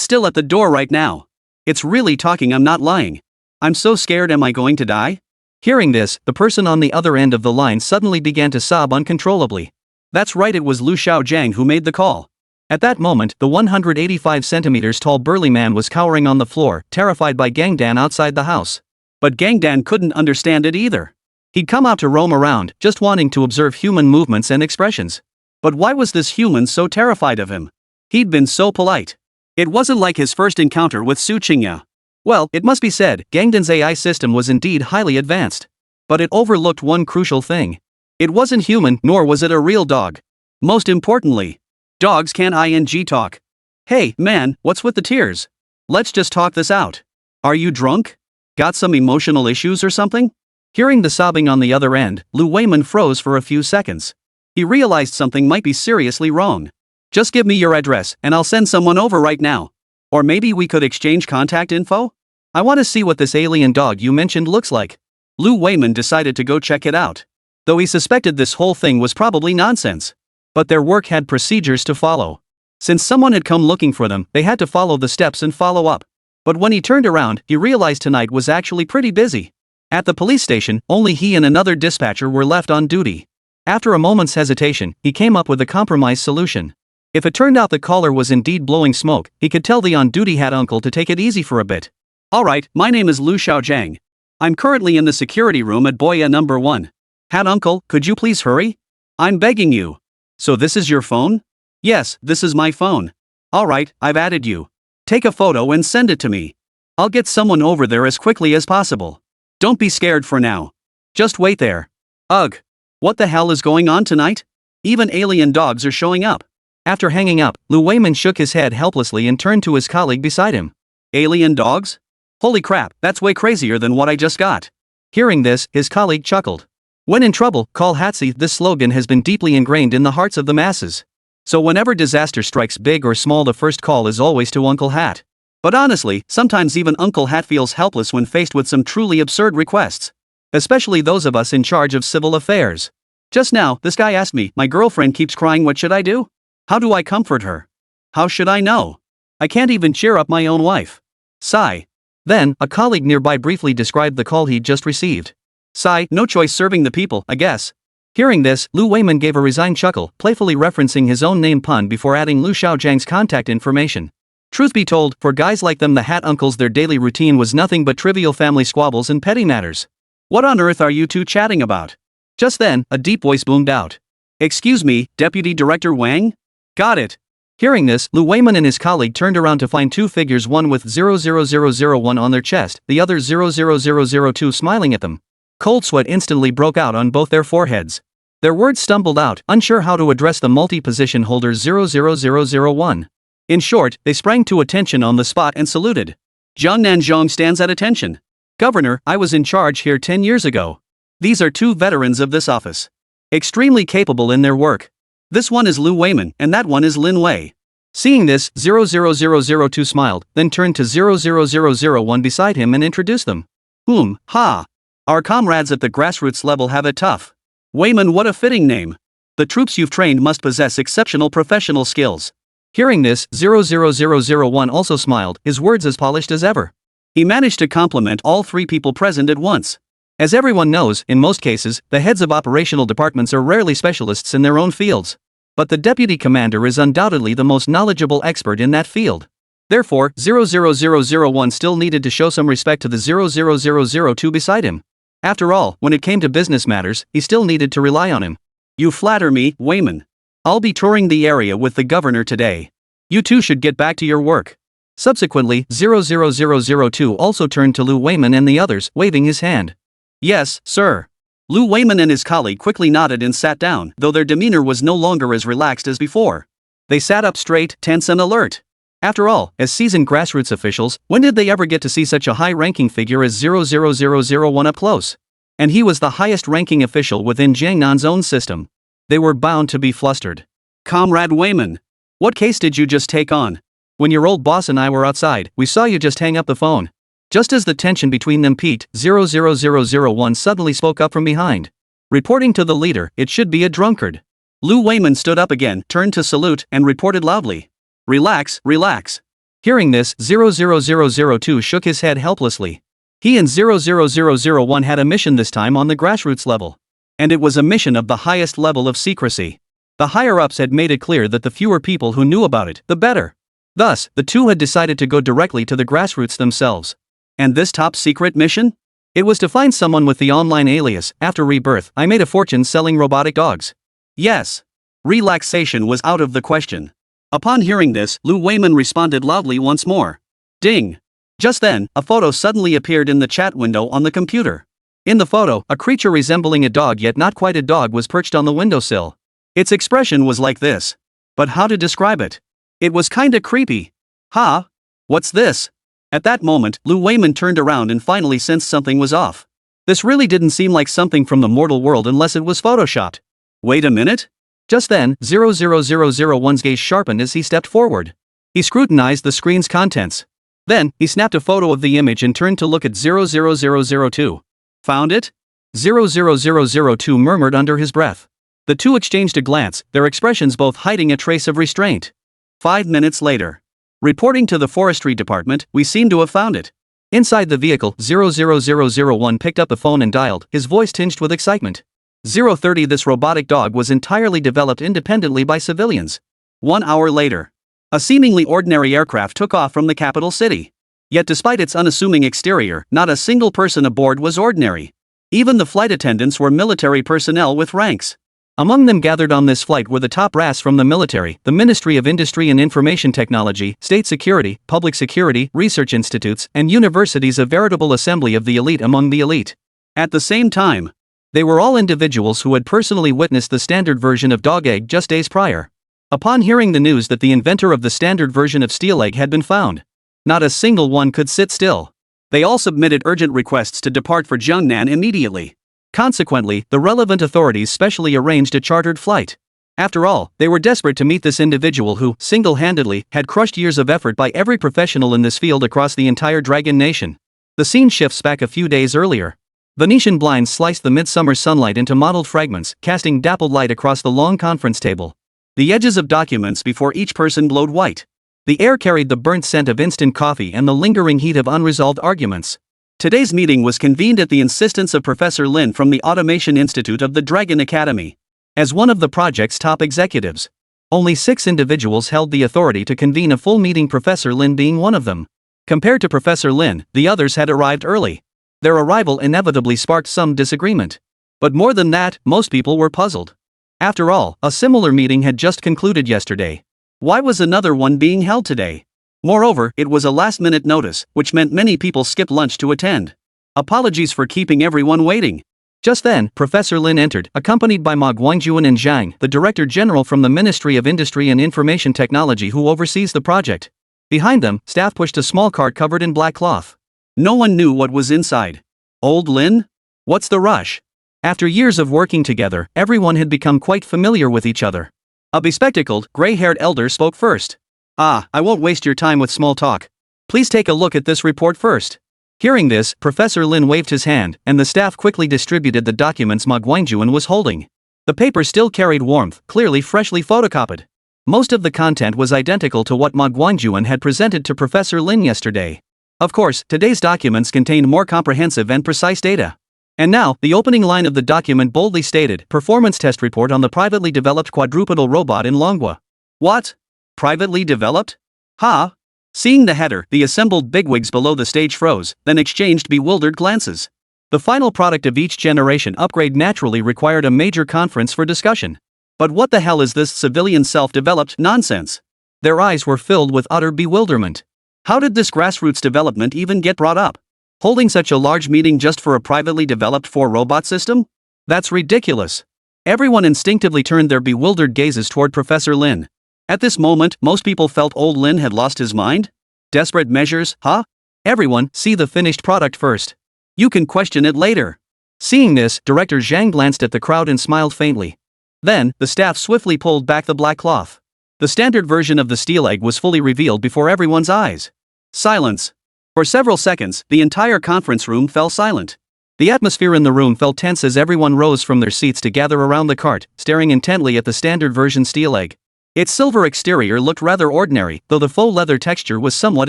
still at the door right now. It's really talking, I'm not lying. I'm so scared, am I going to die? Hearing this, the person on the other end of the line suddenly began to sob uncontrollably. That's right, it was Lu Xiaojiang who made the call. At that moment, the 185 centimeters tall burly man was cowering on the floor, terrified by Gangdan outside the house. But Gangdan couldn't understand it either. He'd come out to roam around, just wanting to observe human movements and expressions. But why was this human so terrified of him? He'd been so polite. It wasn't like his first encounter with Su Qingya. Well, it must be said, Gangdan's AI system was indeed highly advanced. But it overlooked one crucial thing. It wasn't human, nor was it a real dog. Most importantly, dogs can't ing talk. Hey, man, what's with the tears? Let's just talk this out. Are you drunk? Got some emotional issues or something? Hearing the sobbing on the other end, Lu Weiman froze for a few seconds. He realized something might be seriously wrong. Just give me your address, and I'll send someone over right now. Or maybe we could exchange contact info? I want to see what this alien dog you mentioned looks like. Lu Weiman decided to go check it out. Though he suspected this whole thing was probably nonsense. But their work had procedures to follow. Since someone had come looking for them, they had to follow the steps and follow up. But when he turned around, he realized tonight was actually pretty busy. At the police station, only he and another dispatcher were left on duty. After a moment's hesitation, he came up with a compromise solution. If it turned out the caller was indeed blowing smoke, he could tell the on-duty hat uncle to take it easy for a bit. Alright, my name is Lu Xiaojiang. I'm currently in the security room at Boya number 1. Hat uncle, could you please hurry? I'm begging you. So this is your phone? Yes, this is my phone. Alright, I've added you. Take a photo and send it to me. I'll get someone over there as quickly as possible. Don't be scared for now. Just wait there. Ugh. What the hell is going on tonight? Even alien dogs are showing up. After hanging up, Lu Weiman shook his head helplessly and turned to his colleague beside him. Alien dogs? Holy crap, that's way crazier than what I just got. Hearing this, his colleague chuckled. When in trouble, call Hatsi. This slogan has been deeply ingrained in the hearts of the masses. So whenever disaster strikes big or small, the first call is always to Uncle Hat. But honestly, sometimes even Uncle Hat feels helpless when faced with some truly absurd requests. Especially those of us in charge of civil affairs. Just now, this guy asked me, my girlfriend keeps crying, what should I do? How do I comfort her? How should I know? I can't even cheer up my own wife. Sigh. Then, a colleague nearby briefly described the call he'd just received. Sigh, no choice, serving the people, I guess. Hearing this, Lu Weiman gave a resigned chuckle, playfully referencing his own name pun before adding Lu Xiaojiang's contact information. Truth be told, for guys like them, the Hat Uncles, their daily routine was nothing but trivial family squabbles and petty matters. What on earth are you two chatting about? Just then, a deep voice boomed out. Excuse me, Deputy Director Wang? Got it. Hearing this, Lu Weiman and his colleague turned around to find two figures, one with 00001 on their chest, the other 00002 smiling at them. Cold sweat instantly broke out on both their foreheads. Their words stumbled out, unsure how to address the multi-position holder 00001. In short, they sprang to attention on the spot and saluted. Jiang Nanzhong stands at attention. Governor, I was in charge here 10 years ago. These are two veterans of this office. Extremely capable in their work. This one is Lu Weiman and that one is Lin Wei. Seeing this, 00002 smiled, then turned to 00001 beside him and introduced them. Ha! Our comrades at the grassroots level have it tough. Weiman, what a fitting name. The troops you've trained must possess exceptional professional skills. Hearing this, 00001 also smiled, his words as polished as ever. He managed to compliment all three people present at once. As everyone knows, in most cases, the heads of operational departments are rarely specialists in their own fields. But the deputy commander is undoubtedly the most knowledgeable expert in that field. Therefore, 00001 still needed to show some respect to the 00002 beside him. After all, when it came to business matters, he still needed to rely on him. You flatter me, Weiman. I'll be touring the area with the governor today. You two should get back to your work. Subsequently, 00002 also turned to Lu Weiman and the others, waving his hand. Yes, sir. Lu Weiman and his colleague quickly nodded and sat down, though their demeanor was no longer as relaxed as before. They sat up straight, tense and alert. After all, as seasoned grassroots officials, when did they ever get to see such a high-ranking figure as 00001 up close? And he was the highest-ranking official within Jiangnan's own system. They were bound to be flustered. Comrade Weiman, what case did you just take on? When your old boss and I were outside, we saw you just hang up the phone. Just as the tension between them peaked, 00001 suddenly spoke up from behind. Reporting to the leader, it should be a drunkard. Lu Weiman stood up again, turned to salute, and reported loudly. Relax, relax. Hearing this, 00002 shook his head helplessly. He and 00001 had a mission this time on the grassroots level. And it was a mission of the highest level of secrecy. The higher-ups had made it clear that the fewer people who knew about it, the better. Thus, the two had decided to go directly to the grassroots themselves. And this top-secret mission? It was to find someone with the online alias, after rebirth, I made a fortune selling robotic dogs. Yes. Relaxation was out of the question. Upon hearing this, Lu Weiman responded loudly once more. Ding. Just then, a photo suddenly appeared in the chat window on the computer. In the photo, a creature resembling a dog yet not quite a dog was perched on the windowsill. Its expression was like this. But how to describe it? It was kinda creepy. Ha? What's this? At that moment, Lu Weiman turned around and finally sensed something was off. This really didn't seem like something from the mortal world unless it was photoshopped. Wait a minute? Just then, 00001's gaze sharpened as he stepped forward. He scrutinized the screen's contents. Then, he snapped a photo of the image and turned to look at 00002. Found it? 00002 murmured under his breath. The two exchanged a glance, their expressions both hiding a trace of restraint. 5 minutes later. Reporting to the forestry department, we seem to have found it. Inside the vehicle, 00001 picked up the phone and dialed, his voice tinged with excitement. 030 This robotic dog was entirely developed independently by civilians. 1 hour later. A seemingly ordinary aircraft took off from the capital city. Yet despite its unassuming exterior, not a single person aboard was ordinary. Even the flight attendants were military personnel with ranks. Among them gathered on this flight were the top brass from the military, the Ministry of Industry and Information Technology, State Security, Public Security, research institutes, and universities, a veritable assembly of the elite among the elite. At the same time, they were all individuals who had personally witnessed the standard version of Dog Egg just days prior. Upon hearing the news that the inventor of the standard version of Steel Egg had been found, not a single one could sit still. They all submitted urgent requests to depart for Jiangnan immediately. Consequently, the relevant authorities specially arranged a chartered flight. After all, they were desperate to meet this individual who, single-handedly, had crushed years of effort by every professional in this field across the entire Dragon Nation. The scene shifts back a few days earlier. Venetian blinds sliced the midsummer sunlight into mottled fragments, casting dappled light across the long conference table. The edges of documents before each person glowed white. The air carried the burnt scent of instant coffee and the lingering heat of unresolved arguments. Today's meeting was convened at the insistence of Professor Lin from the Automation Institute of the Dragon Academy. As one of the project's top executives, only 6 individuals held the authority to convene a full meeting, Professor Lin being one of them. Compared to Professor Lin, the others had arrived early. Their arrival inevitably sparked some disagreement. But more than that, most people were puzzled. After all, a similar meeting had just concluded yesterday. Why was another one being held today? Moreover, it was a last-minute notice, which meant many people skipped lunch to attend. Apologies for keeping everyone waiting. Just then, Professor Lin entered, accompanied by Ma Guangjuan and Zhang, the Director General from the Ministry of Industry and Information Technology who oversees the project. Behind them, staff pushed a small cart covered in black cloth. No one knew what was inside. Old Lin? What's the rush? After years of working together, everyone had become quite familiar with each other. A bespectacled, gray-haired elder spoke first. I won't waste your time with small talk. Please take a look at this report first. Hearing this, Professor Lin waved his hand, and the staff quickly distributed the documents Ma Guangjuan was holding. The paper still carried warmth, clearly freshly photocopied. Most of the content was identical to what Ma Guangjuan had presented to Professor Lin yesterday. Of course, today's documents contained more comprehensive and precise data. And now, the opening line of the document boldly stated, Performance Test Report on the Privately Developed Quadrupedal Robot in Longwa. What? Privately developed? Ha? Seeing the header, the assembled bigwigs below the stage froze, then exchanged bewildered glances. The final product of each generation upgrade naturally required a major conference for discussion. But what the hell is this civilian self-developed nonsense? Their eyes were filled with utter bewilderment. How did this grassroots development even get brought up? Holding such a large meeting just for a privately developed 4-robot system? That's ridiculous. Everyone instinctively turned their bewildered gazes toward Professor Lin. At this moment, most people felt old Lin had lost his mind? Desperate measures, huh? Everyone, see the finished product first. You can question it later. Seeing this, Director Zhang glanced at the crowd and smiled faintly. Then, the staff swiftly pulled back the black cloth. The standard version of the steel egg was fully revealed before everyone's eyes. Silence. For several seconds, the entire conference room fell silent. The atmosphere in the room felt tense as everyone rose from their seats to gather around the cart, staring intently at the standard version steel egg. Its silver exterior looked rather ordinary, though the faux leather texture was somewhat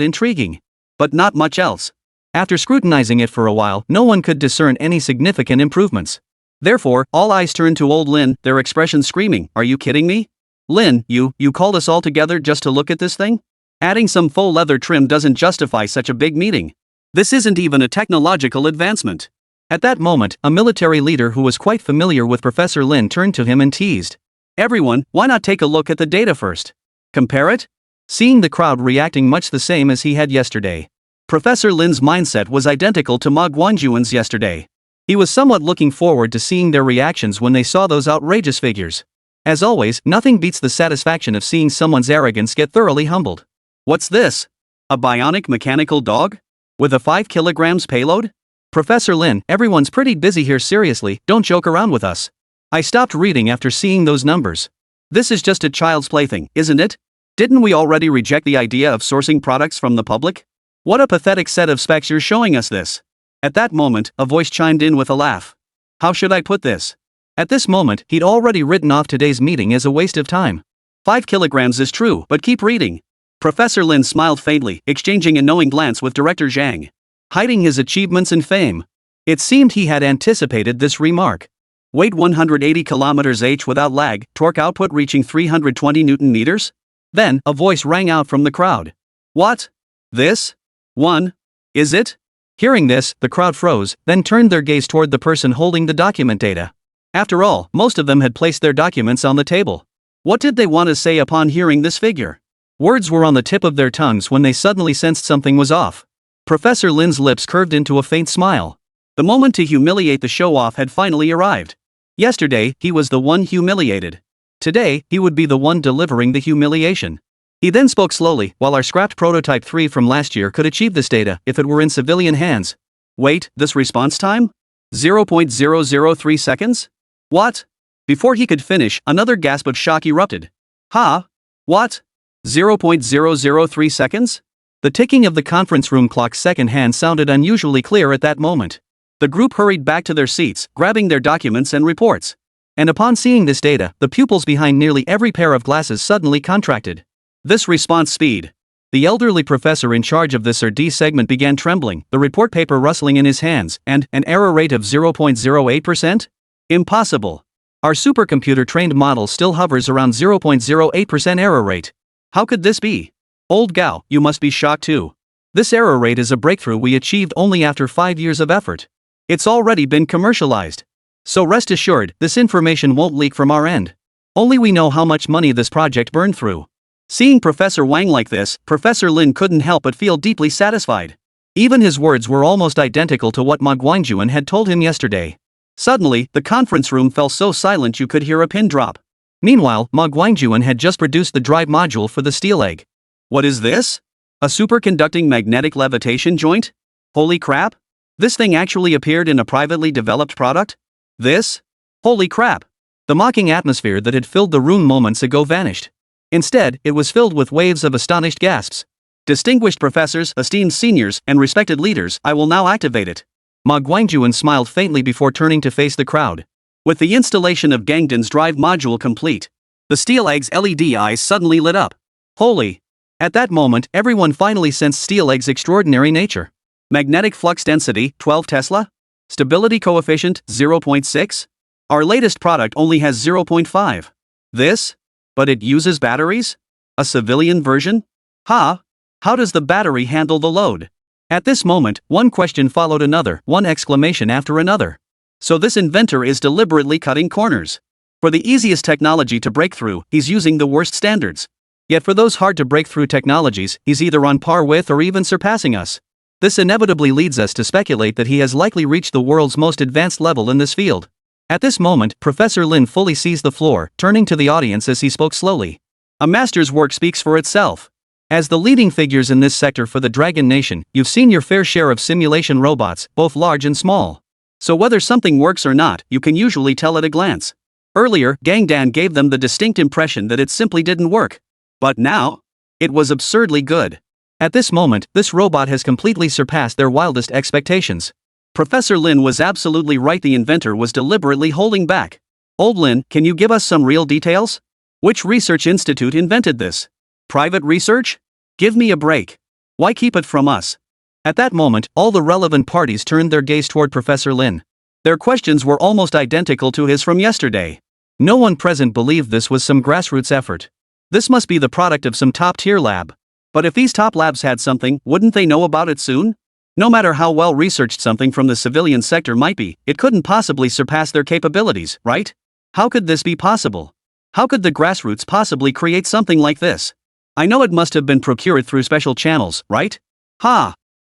intriguing. But not much else. After scrutinizing it for a while, no one could discern any significant improvements. Therefore, all eyes turned to old Lin, their expressions screaming, "Are you kidding me? Lin, you called us all together just to look at this thing? Adding some faux leather trim doesn't justify such a big meeting. This isn't even a technological advancement." At that moment, a military leader who was quite familiar with Professor Lin turned to him and teased. "Everyone, why not take a look at the data first? Compare it?" Seeing the crowd reacting much the same as he had yesterday, Professor Lin's mindset was identical to Ma Guangjuan's yesterday. He was somewhat looking forward to seeing their reactions when they saw those outrageous figures. As always, nothing beats the satisfaction of seeing someone's arrogance get thoroughly humbled. What's this? A bionic mechanical dog? With a 5 kilograms payload? Professor Lin, everyone's pretty busy here, seriously, don't joke around with us. I stopped reading after seeing those numbers. This is just a child's plaything, isn't it? Didn't we already reject the idea of sourcing products from the public? What a pathetic set of specs you're showing us this. At that moment, a voice chimed in with a laugh. How should I put this? At this moment, he'd already written off today's meeting as a waste of time. 5 kilograms is true, but keep reading. Professor Lin smiled faintly, exchanging a knowing glance with Director Zhang. Hiding his achievements and fame. It seemed he had anticipated this remark. Weight 180 km/h without lag, torque output reaching 320 Newton meters? Then, a voice rang out from the crowd. What? This? One? Is it? Hearing this, the crowd froze, then turned their gaze toward the person holding the document data. After all, most of them had placed their documents on the table. What did they want to say upon hearing this figure? Words were on the tip of their tongues when they suddenly sensed something was off. Professor Lin's lips curved into a faint smile. The moment to humiliate the show-off had finally arrived. Yesterday, he was the one humiliated. Today, he would be the one delivering the humiliation. He then spoke slowly, while our scrapped prototype 3 from last year could achieve this data if it were in civilian hands. Wait, this response time? 0.003 seconds? What? Before he could finish, another gasp of shock erupted. Ha? What? 0.003 seconds? The ticking of the conference room clock's second hand sounded unusually clear at that moment. The group hurried back to their seats, grabbing their documents and reports. And upon seeing this data, the pupils behind nearly every pair of glasses suddenly contracted. This response speed. The elderly professor in charge of this RD segment began trembling, the report paper rustling in his hands, and an error rate of 0.08%? Impossible. Our supercomputer-trained model still hovers around 0.08% error rate. How could this be? Old Gao, you must be shocked too. This error rate is a breakthrough we achieved only after 5 years of effort. It's already been commercialized. So rest assured, this information won't leak from our end. Only we know how much money this project burned through. Seeing Professor Wang like this, Professor Lin couldn't help but feel deeply satisfied. Even his words were almost identical to what Ma Guangjuan had told him yesterday. Suddenly, the conference room fell so silent you could hear a pin drop. Meanwhile, Ma Guangjuan had just produced the drive module for the steel egg. What is this? A superconducting magnetic levitation joint? Holy crap! This thing actually appeared in a privately developed product? This? Holy crap! The mocking atmosphere that had filled the room moments ago vanished. Instead, it was filled with waves of astonished gasps. Distinguished professors, esteemed seniors, and respected leaders, I will now activate it. Ma Guangjuan smiled faintly before turning to face the crowd. With the installation of Gangden's drive module complete, the steel egg's LED eyes suddenly lit up. Holy! At that moment, everyone finally sensed steel egg's extraordinary nature. Magnetic flux density, 12 Tesla? Stability coefficient, 0.6? Our latest product only has 0.5. This? But it uses batteries? A civilian version? How does the battery handle the load? At this moment, one question followed another, one exclamation after another. So this inventor is deliberately cutting corners. For the easiest technology to break through, he's using the worst standards. Yet for those hard to break through technologies, he's either on par with or even surpassing us. This inevitably leads us to speculate that he has likely reached the world's most advanced level in this field. At this moment, Professor Lin fully seized the floor, turning to the audience as he spoke slowly. A master's work speaks for itself. As the leading figures in this sector for the Dragon Nation, you've seen your fair share of simulation robots, both large and small. So whether something works or not, you can usually tell at a glance. Earlier, Gangdan gave them the distinct impression that it simply didn't work. But now, it was absurdly good. At this moment, this robot has completely surpassed their wildest expectations. Professor Lin was absolutely right. The inventor was deliberately holding back. Old Lin, can you give us some real details? Which research institute invented this? Private research? Give me a break. Why keep it from us? At that moment, all the relevant parties turned their gaze toward Professor Lin. Their questions were almost identical to his from yesterday. No one present believed this was some grassroots effort. This must be the product of some top-tier lab. But if these top labs had something, wouldn't they know about it soon? No matter how well researched something from the civilian sector might be, it couldn't possibly surpass their capabilities, right? How could this be possible? How could the grassroots possibly create something like this? I know it must have been procured through special channels, right?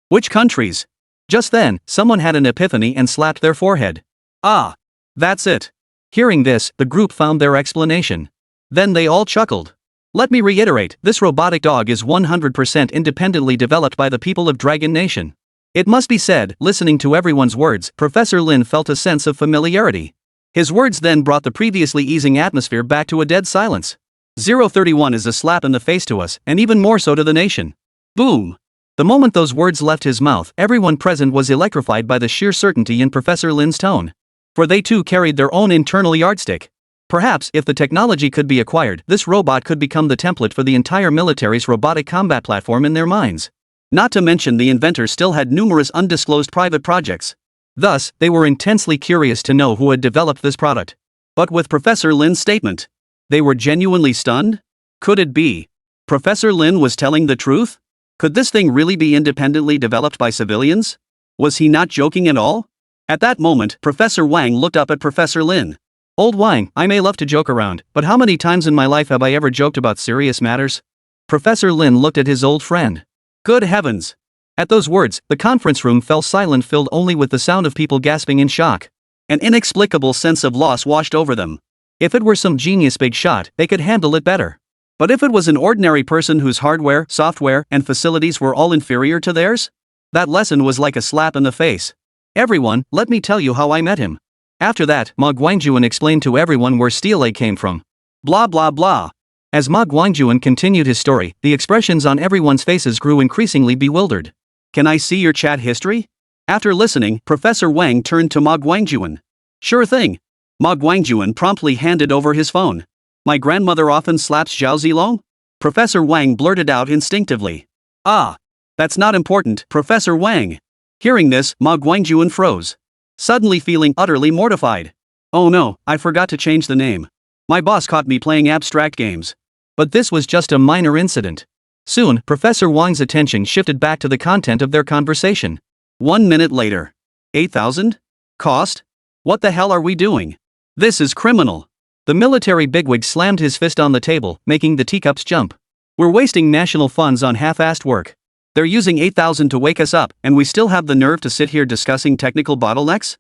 Which countries? Just then, someone had an epiphany and slapped their forehead. That's it. Hearing this, the group found their explanation. Then they all chuckled. Let me reiterate, this robotic dog is 100% independently developed by the people of Dragon Nation. It must be said, listening to everyone's words, Professor Lin felt a sense of familiarity. His words then brought the previously easing atmosphere back to a dead silence. 031 is a slap in the face to us, and even more so to the nation. Boom! The moment those words left his mouth, everyone present was electrified by the sheer certainty in Professor Lin's tone. For they too carried their own internal yardstick. Perhaps, if the technology could be acquired, this robot could become the template for the entire military's robotic combat platform in their minds. Not to mention the inventor still had numerous undisclosed private projects. Thus, they were intensely curious to know who had developed this product. But with Professor Lin's statement, they were genuinely stunned? Could it be? Professor Lin was telling the truth? Could this thing really be independently developed by civilians? Was he not joking at all? At that moment, Professor Wang looked up at Professor Lin. Old Wang, I may love to joke around, but how many times in my life have I ever joked about serious matters? Professor Lin looked at his old friend. Good heavens! At those words, the conference room fell silent, filled only with the sound of people gasping in shock. An inexplicable sense of loss washed over them. If it were some genius big shot, they could handle it better. But if it was an ordinary person whose hardware, software, and facilities were all inferior to theirs? That lesson was like a slap in the face. Everyone, let me tell you how I met him. After that, Ma Guangjuan explained to everyone where Steel Egg came from. Blah blah blah. As Ma Guangjuan continued his story, the expressions on everyone's faces grew increasingly bewildered. Can I see your chat history? After listening, Professor Wang turned to Ma Guangjuan. Sure thing. Ma Guangjuan promptly handed over his phone. My grandmother often slaps Zhao Zilong? Professor Wang blurted out instinctively. That's not important, Professor Wang. Hearing this, Ma Guangjuan froze. Suddenly feeling utterly mortified. Oh no, I forgot to change the name. My boss caught me playing abstract games. But this was just a minor incident. Soon, Professor Wang's attention shifted back to the content of their conversation. 1 minute later. 8,000? Cost? What the hell are we doing? This is criminal. The military bigwig slammed his fist on the table, making the teacups jump. We're wasting national funds on half-assed work. They're using 8,000 to wake us up, and we still have the nerve to sit here discussing technical bottlenecks?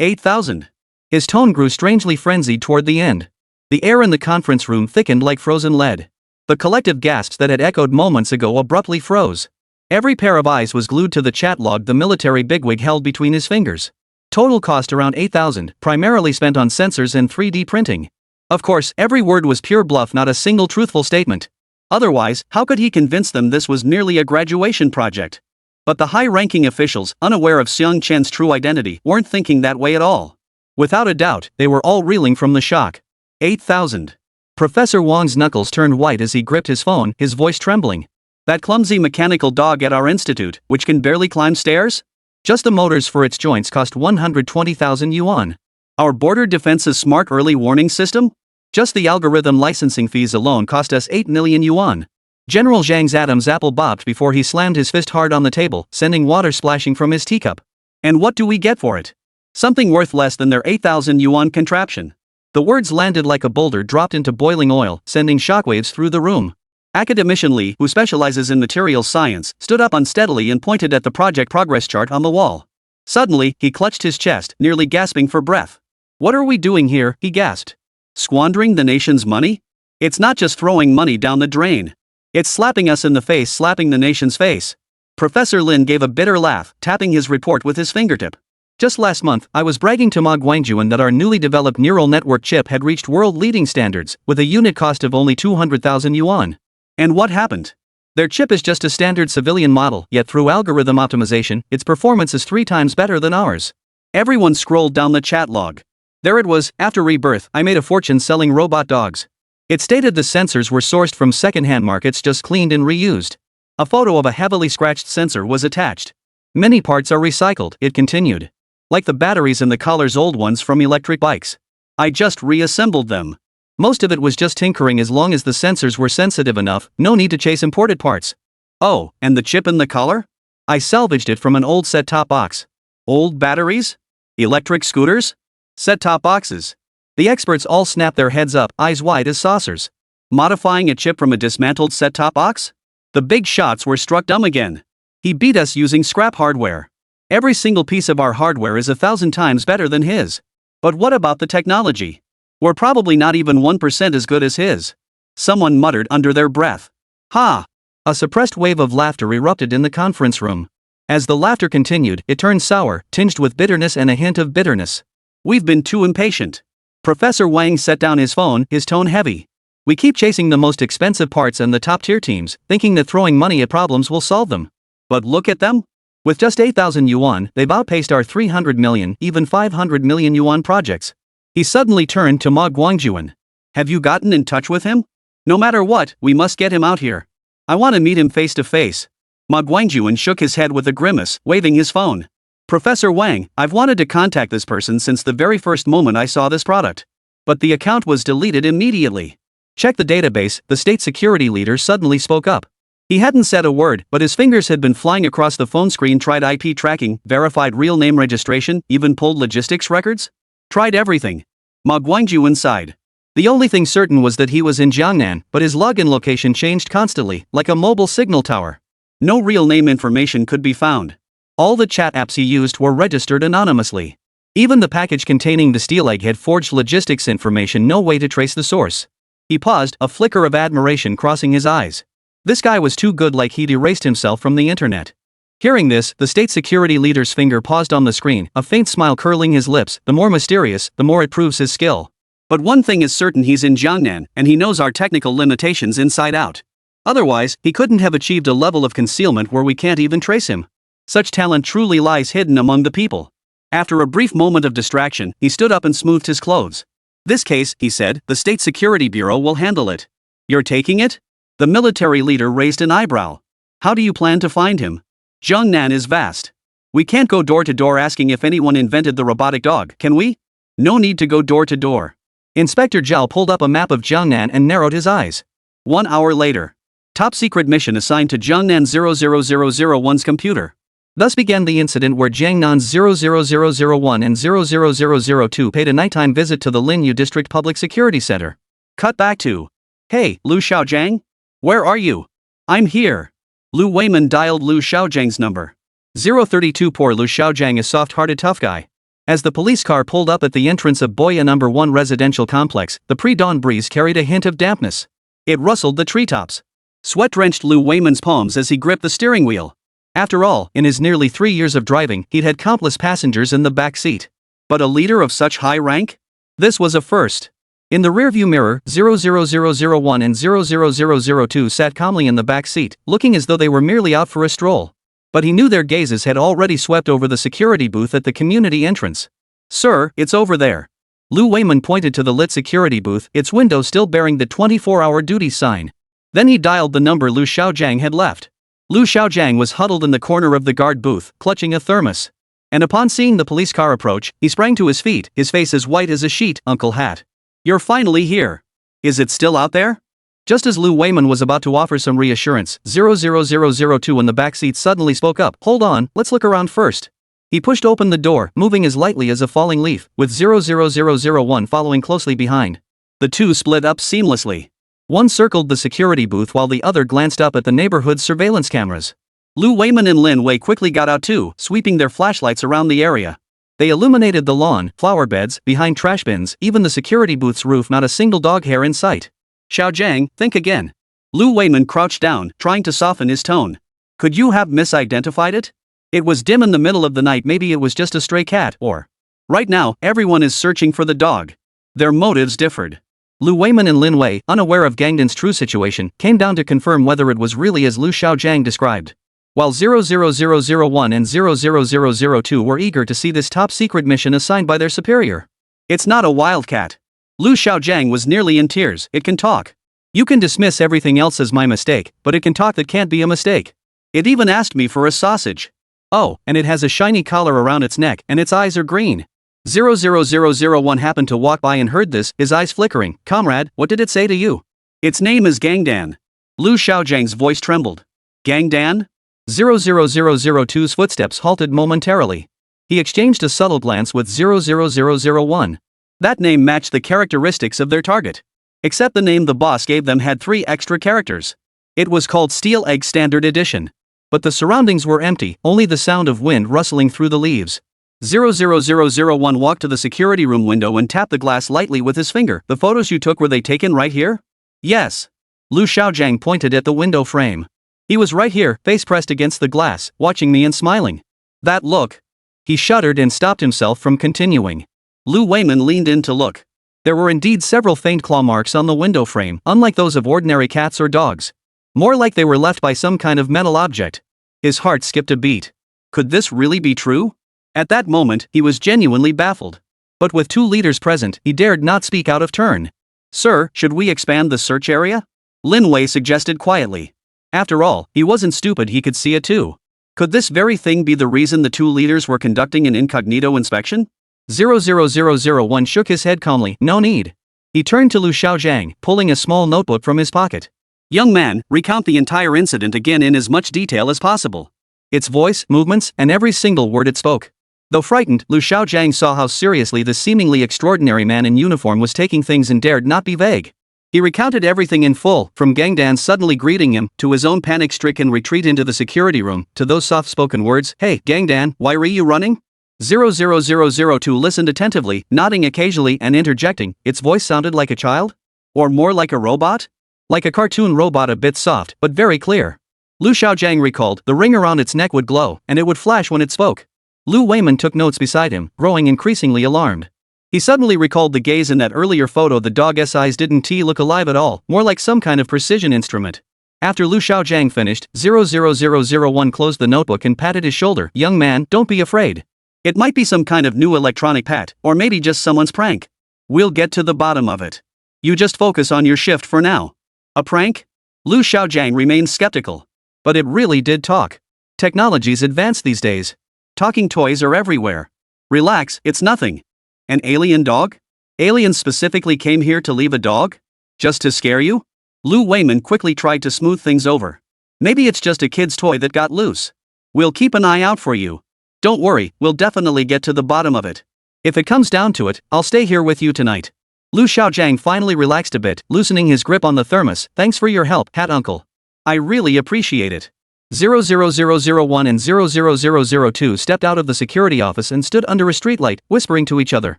8,000. His tone grew strangely frenzied toward the end. The air in the conference room thickened like frozen lead. The collective gasps that had echoed moments ago abruptly froze. Every pair of eyes was glued to the chat log the military bigwig held between his fingers. Total cost around 8,000, primarily spent on sensors and 3D printing. Of course, every word was pure bluff, not a single truthful statement. Otherwise, how could he convince them this was merely a graduation project? But the high-ranking officials, unaware of Xiang Chen's true identity, weren't thinking that way at all. Without a doubt, they were all reeling from the shock. 8,000. Professor Wang's knuckles turned white as he gripped his phone, his voice trembling. That clumsy mechanical dog at our institute, which can barely climb stairs? Just the motors for its joints cost 120,000 yuan. Our border defense's smart early warning system? Just the algorithm licensing fees alone cost us 8 million yuan. General Zhang's Adam's apple bobbed before he slammed his fist hard on the table, sending water splashing from his teacup. And what do we get for it? Something worth less than their 8,000 yuan contraption. The words landed like a boulder dropped into boiling oil, sending shockwaves through the room. Academician Li, who specializes in materials science, stood up unsteadily and pointed at the project progress chart on the wall. Suddenly, he clutched his chest, nearly gasping for breath. What are we doing here? He gasped. Squandering the nation's money? It's not just throwing money down the drain. It's slapping us in the face, slapping the nation's face. Professor Lin gave a bitter laugh, tapping his report with his fingertip. Just last month, I was bragging to Ma Guangjuan that our newly developed neural network chip had reached world-leading standards, with a unit cost of only 200,000 yuan. And what happened? Their chip is just a standard civilian model, yet through algorithm optimization, its performance is 3 times better than ours. Everyone scrolled down the chat log. There it was: after rebirth, I made a fortune selling robot dogs. It stated the sensors were sourced from second-hand markets, just cleaned and reused. A photo of a heavily scratched sensor was attached. Many parts are recycled, it continued. Like the batteries in the collar's old ones from electric bikes. I just reassembled them. Most of it was just tinkering. As long as the sensors were sensitive enough, no need to chase imported parts. Oh, and the chip in the collar? I salvaged it from an old set-top box. Old batteries? Electric scooters? Set-top boxes. The experts all snapped their heads up, eyes wide as saucers. Modifying a chip from a dismantled set-top box? The big shots were struck dumb again. He beat us using scrap hardware. Every single piece of our hardware is 1,000 times better than his. But what about the technology? We're probably not even 1% as good as his. Someone muttered under their breath. Ha! A suppressed wave of laughter erupted in the conference room. As the laughter continued, it turned sour, tinged with bitterness and a hint of bitterness. We've been too impatient. Professor Wang set down his phone, his tone heavy. We keep chasing the most expensive parts and the top-tier teams, thinking that throwing money at problems will solve them. But look at them. With just 8,000 yuan, they've outpaced our 300 million, even 500 million yuan projects. He suddenly turned to Ma Guangjuan. Have you gotten in touch with him? No matter what, we must get him out here. I want to meet him face to face. Ma Guangjuan shook his head with a grimace, waving his phone. Professor Wang, I've wanted to contact this person since the very first moment I saw this product. But the account was deleted immediately. Check the database, the state security leader suddenly spoke up. He hadn't said a word, but his fingers had been flying across the phone screen. Tried IP tracking, verified real name registration, even pulled logistics records? Tried everything. Ma Guangjuan sighed. The only thing certain was that he was in Jiangnan, but his login location changed constantly, like a mobile signal tower. No real name information could be found. All the chat apps he used were registered anonymously. Even the package containing the steel egg had forged logistics information, no way to trace the source. He paused, a flicker of admiration crossing his eyes. This guy was too good, like he'd erased himself from the internet. Hearing this, the state security leader's finger paused on the screen, a faint smile curling his lips. The more mysterious, the more it proves his skill. But one thing is certain: he's in Jiangnan, and he knows our technical limitations inside out. Otherwise, he couldn't have achieved a level of concealment where we can't even trace him. Such talent truly lies hidden among the people. After a brief moment of distraction, he stood up and smoothed his clothes. This case, he said, the State Security Bureau will handle it. You're taking it? The military leader raised an eyebrow. How do you plan to find him? Jiangnan is vast. We can't go door to door asking if anyone invented the robotic dog, can we? No need to go door to door. Inspector Zhao pulled up a map of Jiangnan and narrowed his eyes. 1 hour later. Top secret mission assigned to Jiangnan 00001's computer. Thus began the incident where Jiangnan's 00001 and 00002 paid a nighttime visit to the Linyu District Public Security Center. Cut back to. Hey, Lu Xiaojiang? Where are you? I'm here. Lu Weiman dialed Lu Xiaojiang's number. 032. Poor Lu Xiaojiang is soft-hearted tough guy. As the police car pulled up at the entrance of Boya No. 1 residential complex, the pre-dawn breeze carried a hint of dampness. It rustled the treetops. Sweat drenched Lu Weiman's palms as he gripped the steering wheel. After all, in his nearly 3 years of driving, he'd had countless passengers in the back seat. But a leader of such high rank? This was a first. In the rearview mirror, 00001 and 00002 sat calmly in the back seat, looking as though they were merely out for a stroll. But he knew their gazes had already swept over the security booth at the community entrance. "Sir, it's over there." Lu Weiman pointed to the lit security booth, its window still bearing the 24-hour duty sign. Then he dialed the number Lu Xiaojiang had left. Lu Xiaojiang was huddled in the corner of the guard booth, clutching a thermos. And upon seeing the police car approach, he sprang to his feet, his face as white as a sheet, "Uncle Hat. You're finally here. Is it still out there?" Just as Lu Weiman was about to offer some reassurance, 00002 in the backseat suddenly spoke up. "Hold on, let's look around first." He pushed open the door, moving as lightly as a falling leaf, with 00001 following closely behind. The two split up seamlessly. One circled the security booth while the other glanced up at the neighborhood's surveillance cameras. Lu Weiman and Lin Wei quickly got out too, sweeping their flashlights around the area. They illuminated the lawn, flower beds, behind trash bins, even the security booth's roof, not a single dog hair in sight. "Xiaojiang, think again." Lu Weiman crouched down, trying to soften his tone. "Could you have misidentified it? It was dim in the middle of the night, maybe it was just a stray cat, or..." Right now, everyone is searching for the dog. Their motives differed. Lu Weiman and Lin Wei, unaware of Gangdan's true situation, came down to confirm whether it was really as Lu Xiaojiang described. While 00001 and 00002 were eager to see this top-secret mission assigned by their superior. "It's not a wildcat." Lu Xiaojiang was nearly in tears. "It can talk. You can dismiss everything else as my mistake, but it can talk. That can't be a mistake. It even asked me for a sausage. Oh, and it has a shiny collar around its neck, and its eyes are green." 00001 happened to walk by and heard this, his eyes flickering. "Comrade, what did it say to you?" "Its name is Gangdan." Lu Xiaojiang's voice trembled. "Gangdan?" 00002's footsteps halted momentarily. He exchanged a subtle glance with 00001. That name matched the characteristics of their target. Except the name the boss gave them had 3 extra characters. It was called Steel Egg Standard Edition. But the surroundings were empty, only the sound of wind rustling through the leaves. 00001 walked to the security room window and tapped the glass lightly with his finger. "The photos you took, were they taken right here?" "Yes." Lu Xiaojiang pointed at the window frame. "He was right here, face pressed against the glass, watching me and smiling. That look." He shuddered and stopped himself from continuing. Lu Weiman leaned in to look. There were indeed several faint claw marks on the window frame, unlike those of ordinary cats or dogs. More like they were left by some kind of metal object. His heart skipped a beat. Could this really be true? At that moment, he was genuinely baffled. But with 2 leaders present, he dared not speak out of turn. "Sir, should we expand the search area?" Lin Wei suggested quietly. After all, he wasn't stupid, he could see it too. Could this very thing be the reason the 2 leaders were conducting an incognito inspection? 00001 shook his head calmly. "No need." He turned to Lu Xiaojiang, pulling a small notebook from his pocket. "Young man, recount the entire incident again in as much detail as possible." Its voice, movements, and every single word it spoke. Though frightened, Lu Xiaojiang saw how seriously the seemingly extraordinary man in uniform was taking things and dared not be vague. He recounted everything in full, from Gangdan suddenly greeting him, to his own panic-stricken retreat into the security room, to those soft-spoken words. "Hey, Gangdan, why were you running?" 00002 listened attentively, nodding occasionally and interjecting. Its voice sounded like a child? Or more like a robot? Like a cartoon robot, a bit soft, but very clear. Lu Xiaojiang recalled, the ring around its neck would glow, and it would flash when it spoke. Lu Weiman took notes beside him, growing increasingly alarmed. He suddenly recalled the gaze in that earlier photo. The dog's eyes didn't look alive at all, more like some kind of precision instrument. After Lu Xiaojiang finished, 00001 closed the notebook and patted his shoulder. "Young man, don't be afraid. It might be some kind of new electronic pet, or maybe just someone's prank. We'll get to the bottom of it. You just focus on your shift for now." "A prank?" Lu Xiaojiang remained skeptical. But it really did talk. Technology's advanced these days. Talking toys are everywhere. Relax, it's nothing. An alien dog? Aliens specifically came here to leave a dog? Just to scare you? Lu Weiman quickly tried to smooth things over. "Maybe it's just a kid's toy that got loose. We'll keep an eye out for you. Don't worry, we'll definitely get to the bottom of it. If it comes down to it, I'll stay here with you tonight." Lu Xiaojiang finally relaxed a bit, loosening his grip on the thermos. "Thanks for your help, Hat Uncle. I really appreciate it." 00001 and 00002 stepped out of the security office and stood under a streetlight, whispering to each other.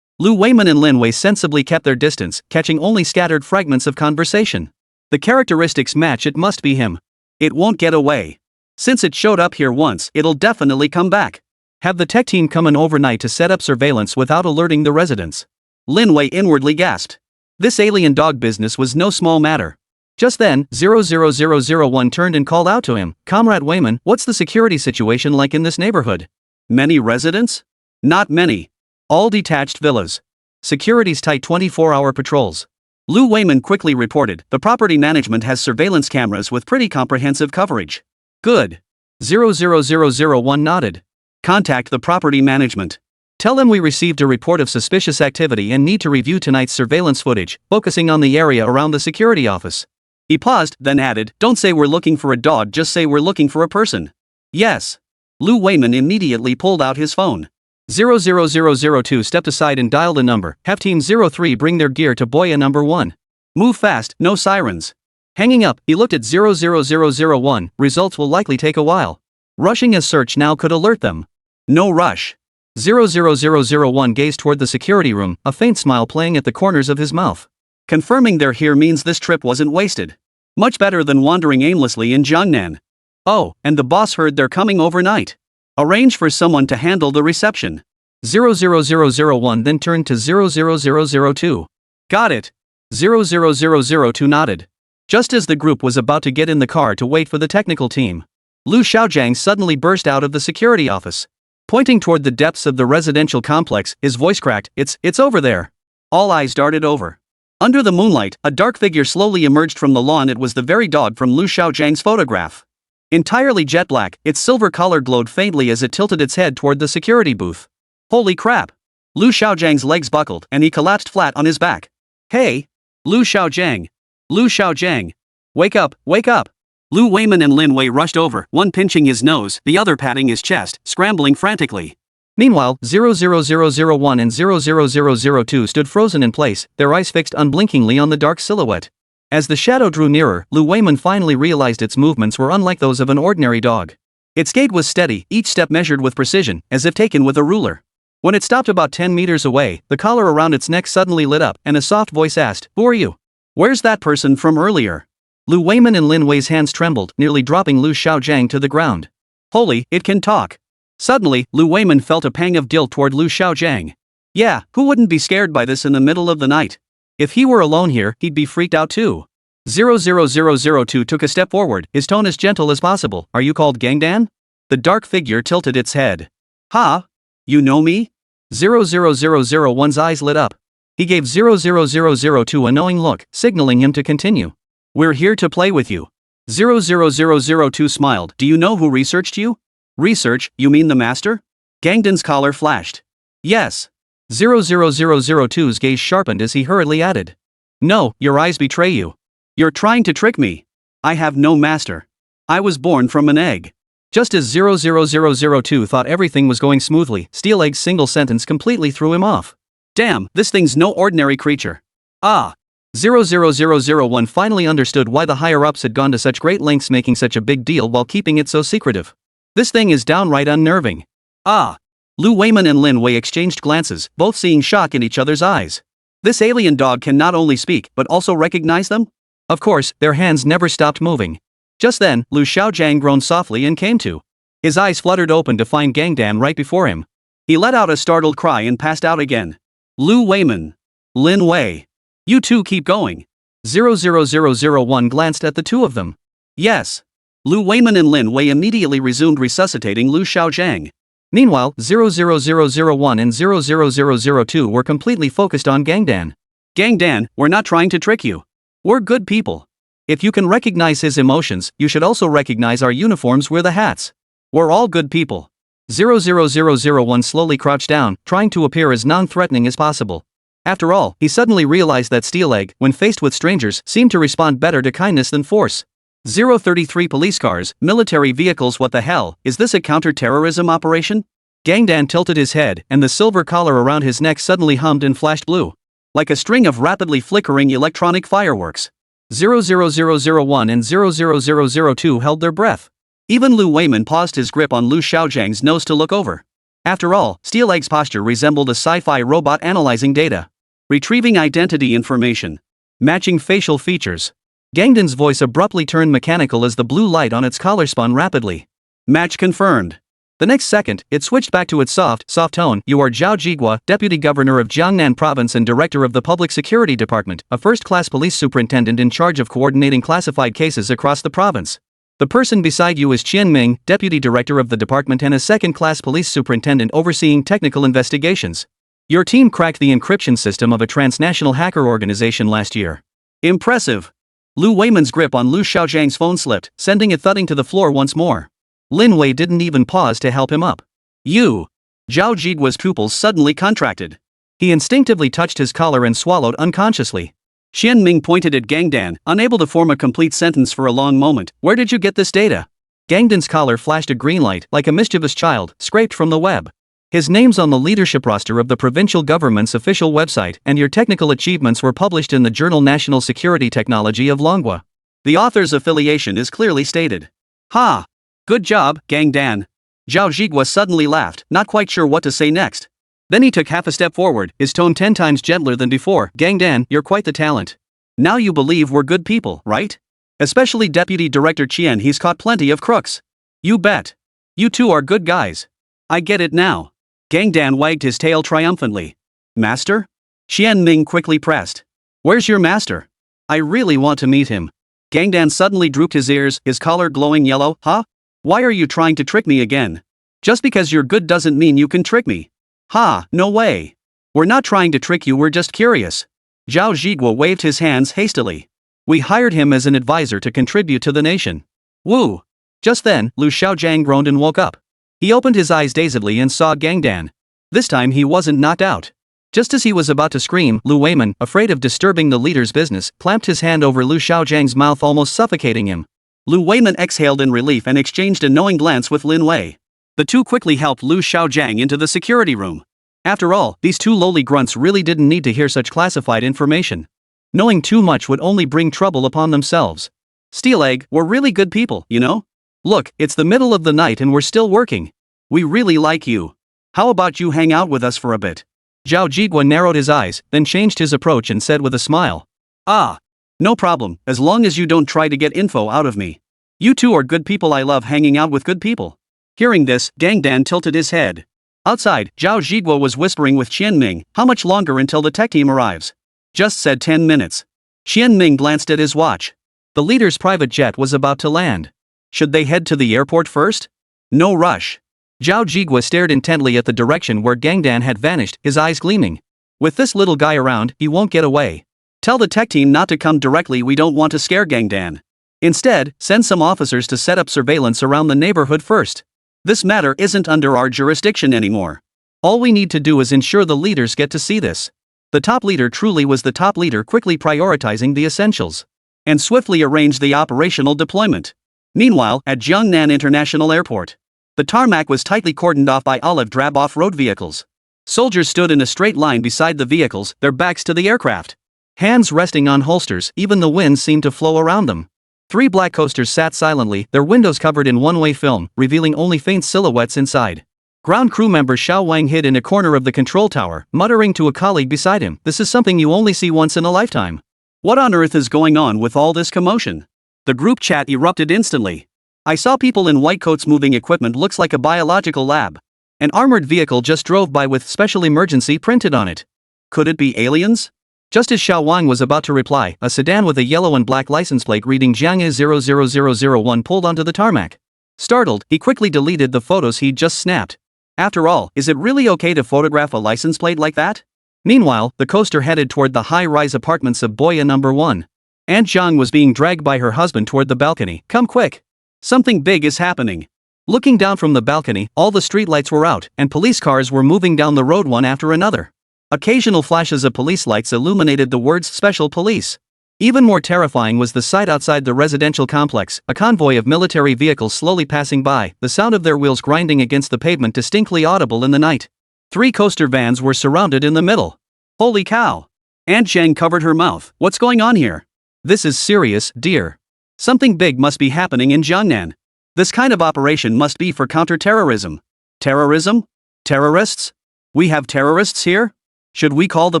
Lu Weiman and Lin Wei sensibly kept their distance, catching only scattered fragments of conversation. The characteristics match, it must be him. It won't get away. Since it showed up here once, it'll definitely come back. Have the tech team come in overnight to set up surveillance without alerting the residents. Lin Wei inwardly gasped. This alien dog business was no small matter. Just then, 00001 turned and called out to him, "Comrade Wayman, what's the security situation like in this neighborhood? Many residents? Not many. All detached villas. Security's tight, 24-hour patrols." Lu Wayman quickly reported, "The property management has surveillance cameras with pretty comprehensive coverage." "Good." 00001 nodded. "Contact the property management. Tell them we received a report of suspicious activity and need to review tonight's surveillance footage, focusing on the area around the security office." He paused, then added, "Don't say we're looking for a dog, just say we're looking for a person." "Yes." Lu Wayman immediately pulled out his phone. 00002 stepped aside and dialed a number. "Have Team 03 bring their gear to Boya number 1. Move fast, no sirens." Hanging up, he looked at 00001, "Results will likely take a while. Rushing a search now could alert them." "No rush." 00001 gazed toward the security room, a faint smile playing at the corners of his mouth. Confirming they're here means this trip wasn't wasted. Much better than wandering aimlessly in Jiangnan. "Oh, and the boss heard they're coming overnight. Arrange for someone to handle the reception." 00001 then turned to 00002. "Got it." 00002 nodded. Just as the group was about to get in the car to wait for the technical team, Lu Xiaojiang suddenly burst out of the security office. Pointing toward the depths of the residential complex, his voice cracked, It's over there." All eyes darted over. Under the moonlight, a dark figure slowly emerged from the lawn. It was the very dog from Lu Xiaojiang's photograph. Entirely jet black, its silver collar glowed faintly as it tilted its head toward the security booth. Holy crap! Lu Xiaojiang's legs buckled and he collapsed flat on his back. "Hey! Lu Xiaojiang! Lu Xiaojiang! Wake up, wake up!" Lu Weiman and Lin Wei rushed over, one pinching his nose, the other patting his chest, scrambling frantically. Meanwhile, 00001 and 00002 stood frozen in place, their eyes fixed unblinkingly on the dark silhouette. As the shadow drew nearer, Lu Weiman finally realized its movements were unlike those of an ordinary dog. Its gait was steady, each step measured with precision, as if taken with a ruler. When it stopped about 10 meters away, the collar around its neck suddenly lit up, and a soft voice asked, "Who are you? Where's that person from earlier?" Lu Weiman and Lin Wei's hands trembled, nearly dropping Lu Xiaojiang to the ground. Holy, it can talk! Suddenly, Lu Weiman felt a pang of guilt toward Lu Xiaojiang. Yeah, who wouldn't be scared by this in the middle of the night? If he were alone here, he'd be freaked out too. 00002 took a step forward, his tone as gentle as possible. "Are you called Gangdan?" The dark figure tilted its head. "Ha? You know me?" 00001's eyes lit up. He gave 00002 a knowing look, signaling him to continue. "We're here to play with you." 00002 smiled. "Do you know who researched you?" "Research, you mean the master?" Gangdan's collar flashed. "Yes." 00002's gaze sharpened as he hurriedly added. "No, your eyes betray you. You're trying to trick me. I have no master. I was born from an egg." Just as 00002 thought everything was going smoothly, Steel Egg's single sentence completely threw him off. "Damn, this thing's no ordinary creature." "Ah." 00001 finally understood why the higher-ups had gone to such great lengths making such a big deal while keeping it so secretive. This thing is downright unnerving. "Ah." Lu Weiman and Lin Wei exchanged glances, both seeing shock in each other's eyes. This alien dog can not only speak, but also recognize them? Of course, their hands never stopped moving. Just then, Lu Xiaojiang groaned softly and came to. His eyes fluttered open to find Gangdan right before him. He let out a startled cry and passed out again. Lu Weiman. Lin Wei. You two keep going. 00001 glanced at the two of them. Yes. Lu Weiman and Lin Wei immediately resumed resuscitating Lu Xiaojiang. Meanwhile, 00001 and 00002 were completely focused on Gangdan. Gangdan, we're not trying to trick you. We're good people. If you can recognize his emotions, you should also recognize our uniforms. We're the hats. We're all good people. 00001 slowly crouched down, trying to appear as non-threatening as possible. After all, he suddenly realized that Steel Egg, when faced with strangers, seemed to respond better to kindness than force. 033 police cars, military vehicles. What the hell, is this a counter-terrorism operation? Gangdan tilted his head, and the silver collar around his neck suddenly hummed and flashed blue. Like a string of rapidly flickering electronic fireworks. 00001 and 00002 held their breath. Even Lu Weiman paused his grip on Lu Xiaozhang's nose to look over. After all, Steel Egg's posture resembled a sci-fi robot analyzing data. Retrieving identity information. Matching facial features. Gangdan's voice abruptly turned mechanical as the blue light on its collar spun rapidly. Match confirmed. The next second, it switched back to its soft tone. You are Zhao Jigua, Deputy Governor of Jiangnan Province and Director of the Public Security Department, a first-class police superintendent in charge of coordinating classified cases across the province. The person beside you is Qian Ming, Deputy Director of the department and a second-class police superintendent overseeing technical investigations. Your team cracked the encryption system of a transnational hacker organization last year. Impressive. Lu Weiman's grip on Lu Xiaozhang's phone slipped, sending it thudding to the floor once more. Lin Wei didn't even pause to help him up. You. Zhao Jigua's pupils suddenly contracted. He instinctively touched his collar and swallowed unconsciously. Qian Ming pointed at Gangdan, unable to form a complete sentence for a long moment. Where did you get this data? Gangdan's collar flashed a green light like a mischievous child, scraped from the web. His name's on the leadership roster of the provincial government's official website, and your technical achievements were published in the journal National Security Technology of Manhwa. The author's affiliation is clearly stated. Ha! Good job, Gangdan. Zhao Jigua suddenly laughed, not quite sure what to say next. Then he took half a step forward, his tone 10 times gentler than before. Gangdan, you're quite the talent. Now you believe we're good people, right? Especially Deputy Director Qian, he's caught plenty of crooks. You bet. You two are good guys. I get it now. Gangdan wagged his tail triumphantly. Master? Qian Ming quickly pressed. Where's your master? I really want to meet him. Gangdan suddenly drooped his ears, his collar glowing yellow. Huh? Why are you trying to trick me again? Just because you're good doesn't mean you can trick me. Ha, no way. We're not trying to trick you, we're just curious. Zhao Jigua waved his hands hastily. We hired him as an advisor to contribute to the nation. Woo! Just then, Lu Xiaozhang groaned and woke up. He opened his eyes dazedly and saw Gangdan. This time he wasn't knocked out. Just as he was about to scream, Lu Weiman, afraid of disturbing the leader's business, clamped his hand over Lu Xiaozhang's mouth, almost suffocating him. Lu Weiman exhaled in relief and exchanged a knowing glance with Lin Wei. The two quickly helped Lu Xiaozhang into the security room. After all, these two lowly grunts really didn't need to hear such classified information. Knowing too much would only bring trouble upon themselves. Steel Egg, we're really good people, you know? Look, it's the middle of the night and we're still working. We really like you. How about you hang out with us for a bit? Zhao Jigua narrowed his eyes, then changed his approach and said with a smile. Ah. No problem, as long as you don't try to get info out of me. You two are good people, I love hanging out with good people. Hearing this, Gangdan tilted his head. Outside, Zhao Jigua was whispering with Qian Ming, how much longer until the tech team arrives? Just said 10 minutes. Qian Ming glanced at his watch. The leader's private jet was about to land. Should they head to the airport first? No rush. Zhao Jigua stared intently at the direction where Gangdan had vanished, his eyes gleaming. With this little guy around, he won't get away. Tell the tech team not to come directly, we don't want to scare Gangdan. Instead, send some officers to set up surveillance around the neighborhood first. This matter isn't under our jurisdiction anymore. All we need to do is ensure the leaders get to see this. The top leader truly was the top leader, quickly prioritizing the essentials. And swiftly arranged the operational deployment. Meanwhile, at Jiangnan International Airport, the tarmac was tightly cordoned off by olive drab off-road vehicles. Soldiers stood in a straight line beside the vehicles, their backs to the aircraft. Hands resting on holsters, even the wind seemed to flow around them. 3 black coasters sat silently, their windows covered in one-way film, revealing only faint silhouettes inside. Ground crew member Xiao Wang hid in a corner of the control tower, muttering to a colleague beside him, this is something you only see once in a lifetime. What on earth is going on with all this commotion? The group chat erupted instantly. I saw people in white coats moving equipment, looks like a biological lab. An armored vehicle just drove by with special emergency printed on it. Could it be aliens? Just as Xiao Wang was about to reply, a sedan with a yellow and black license plate reading Jianghe 00001 pulled onto the tarmac. Startled, he quickly deleted the photos he'd just snapped. After all, is it really okay to photograph a license plate like that? Meanwhile, the coaster headed toward the high-rise apartments of Boya number 1. Aunt Zhang was being dragged by her husband toward the balcony. Come quick! Something big is happening. Looking down from the balcony, all the streetlights were out, and police cars were moving down the road one after another. Occasional flashes of police lights illuminated the words Special Police. Even more terrifying was the sight outside the residential complex, a convoy of military vehicles slowly passing by, the sound of their wheels grinding against the pavement distinctly audible in the night. 3 coaster vans were surrounded in the middle. Holy cow! Aunt Zhang covered her mouth. What's going on here? This is serious, dear. Something big must be happening in Jiangnan. This kind of operation must be for counter-terrorism. Terrorism? Terrorists? We have terrorists here? Should we call the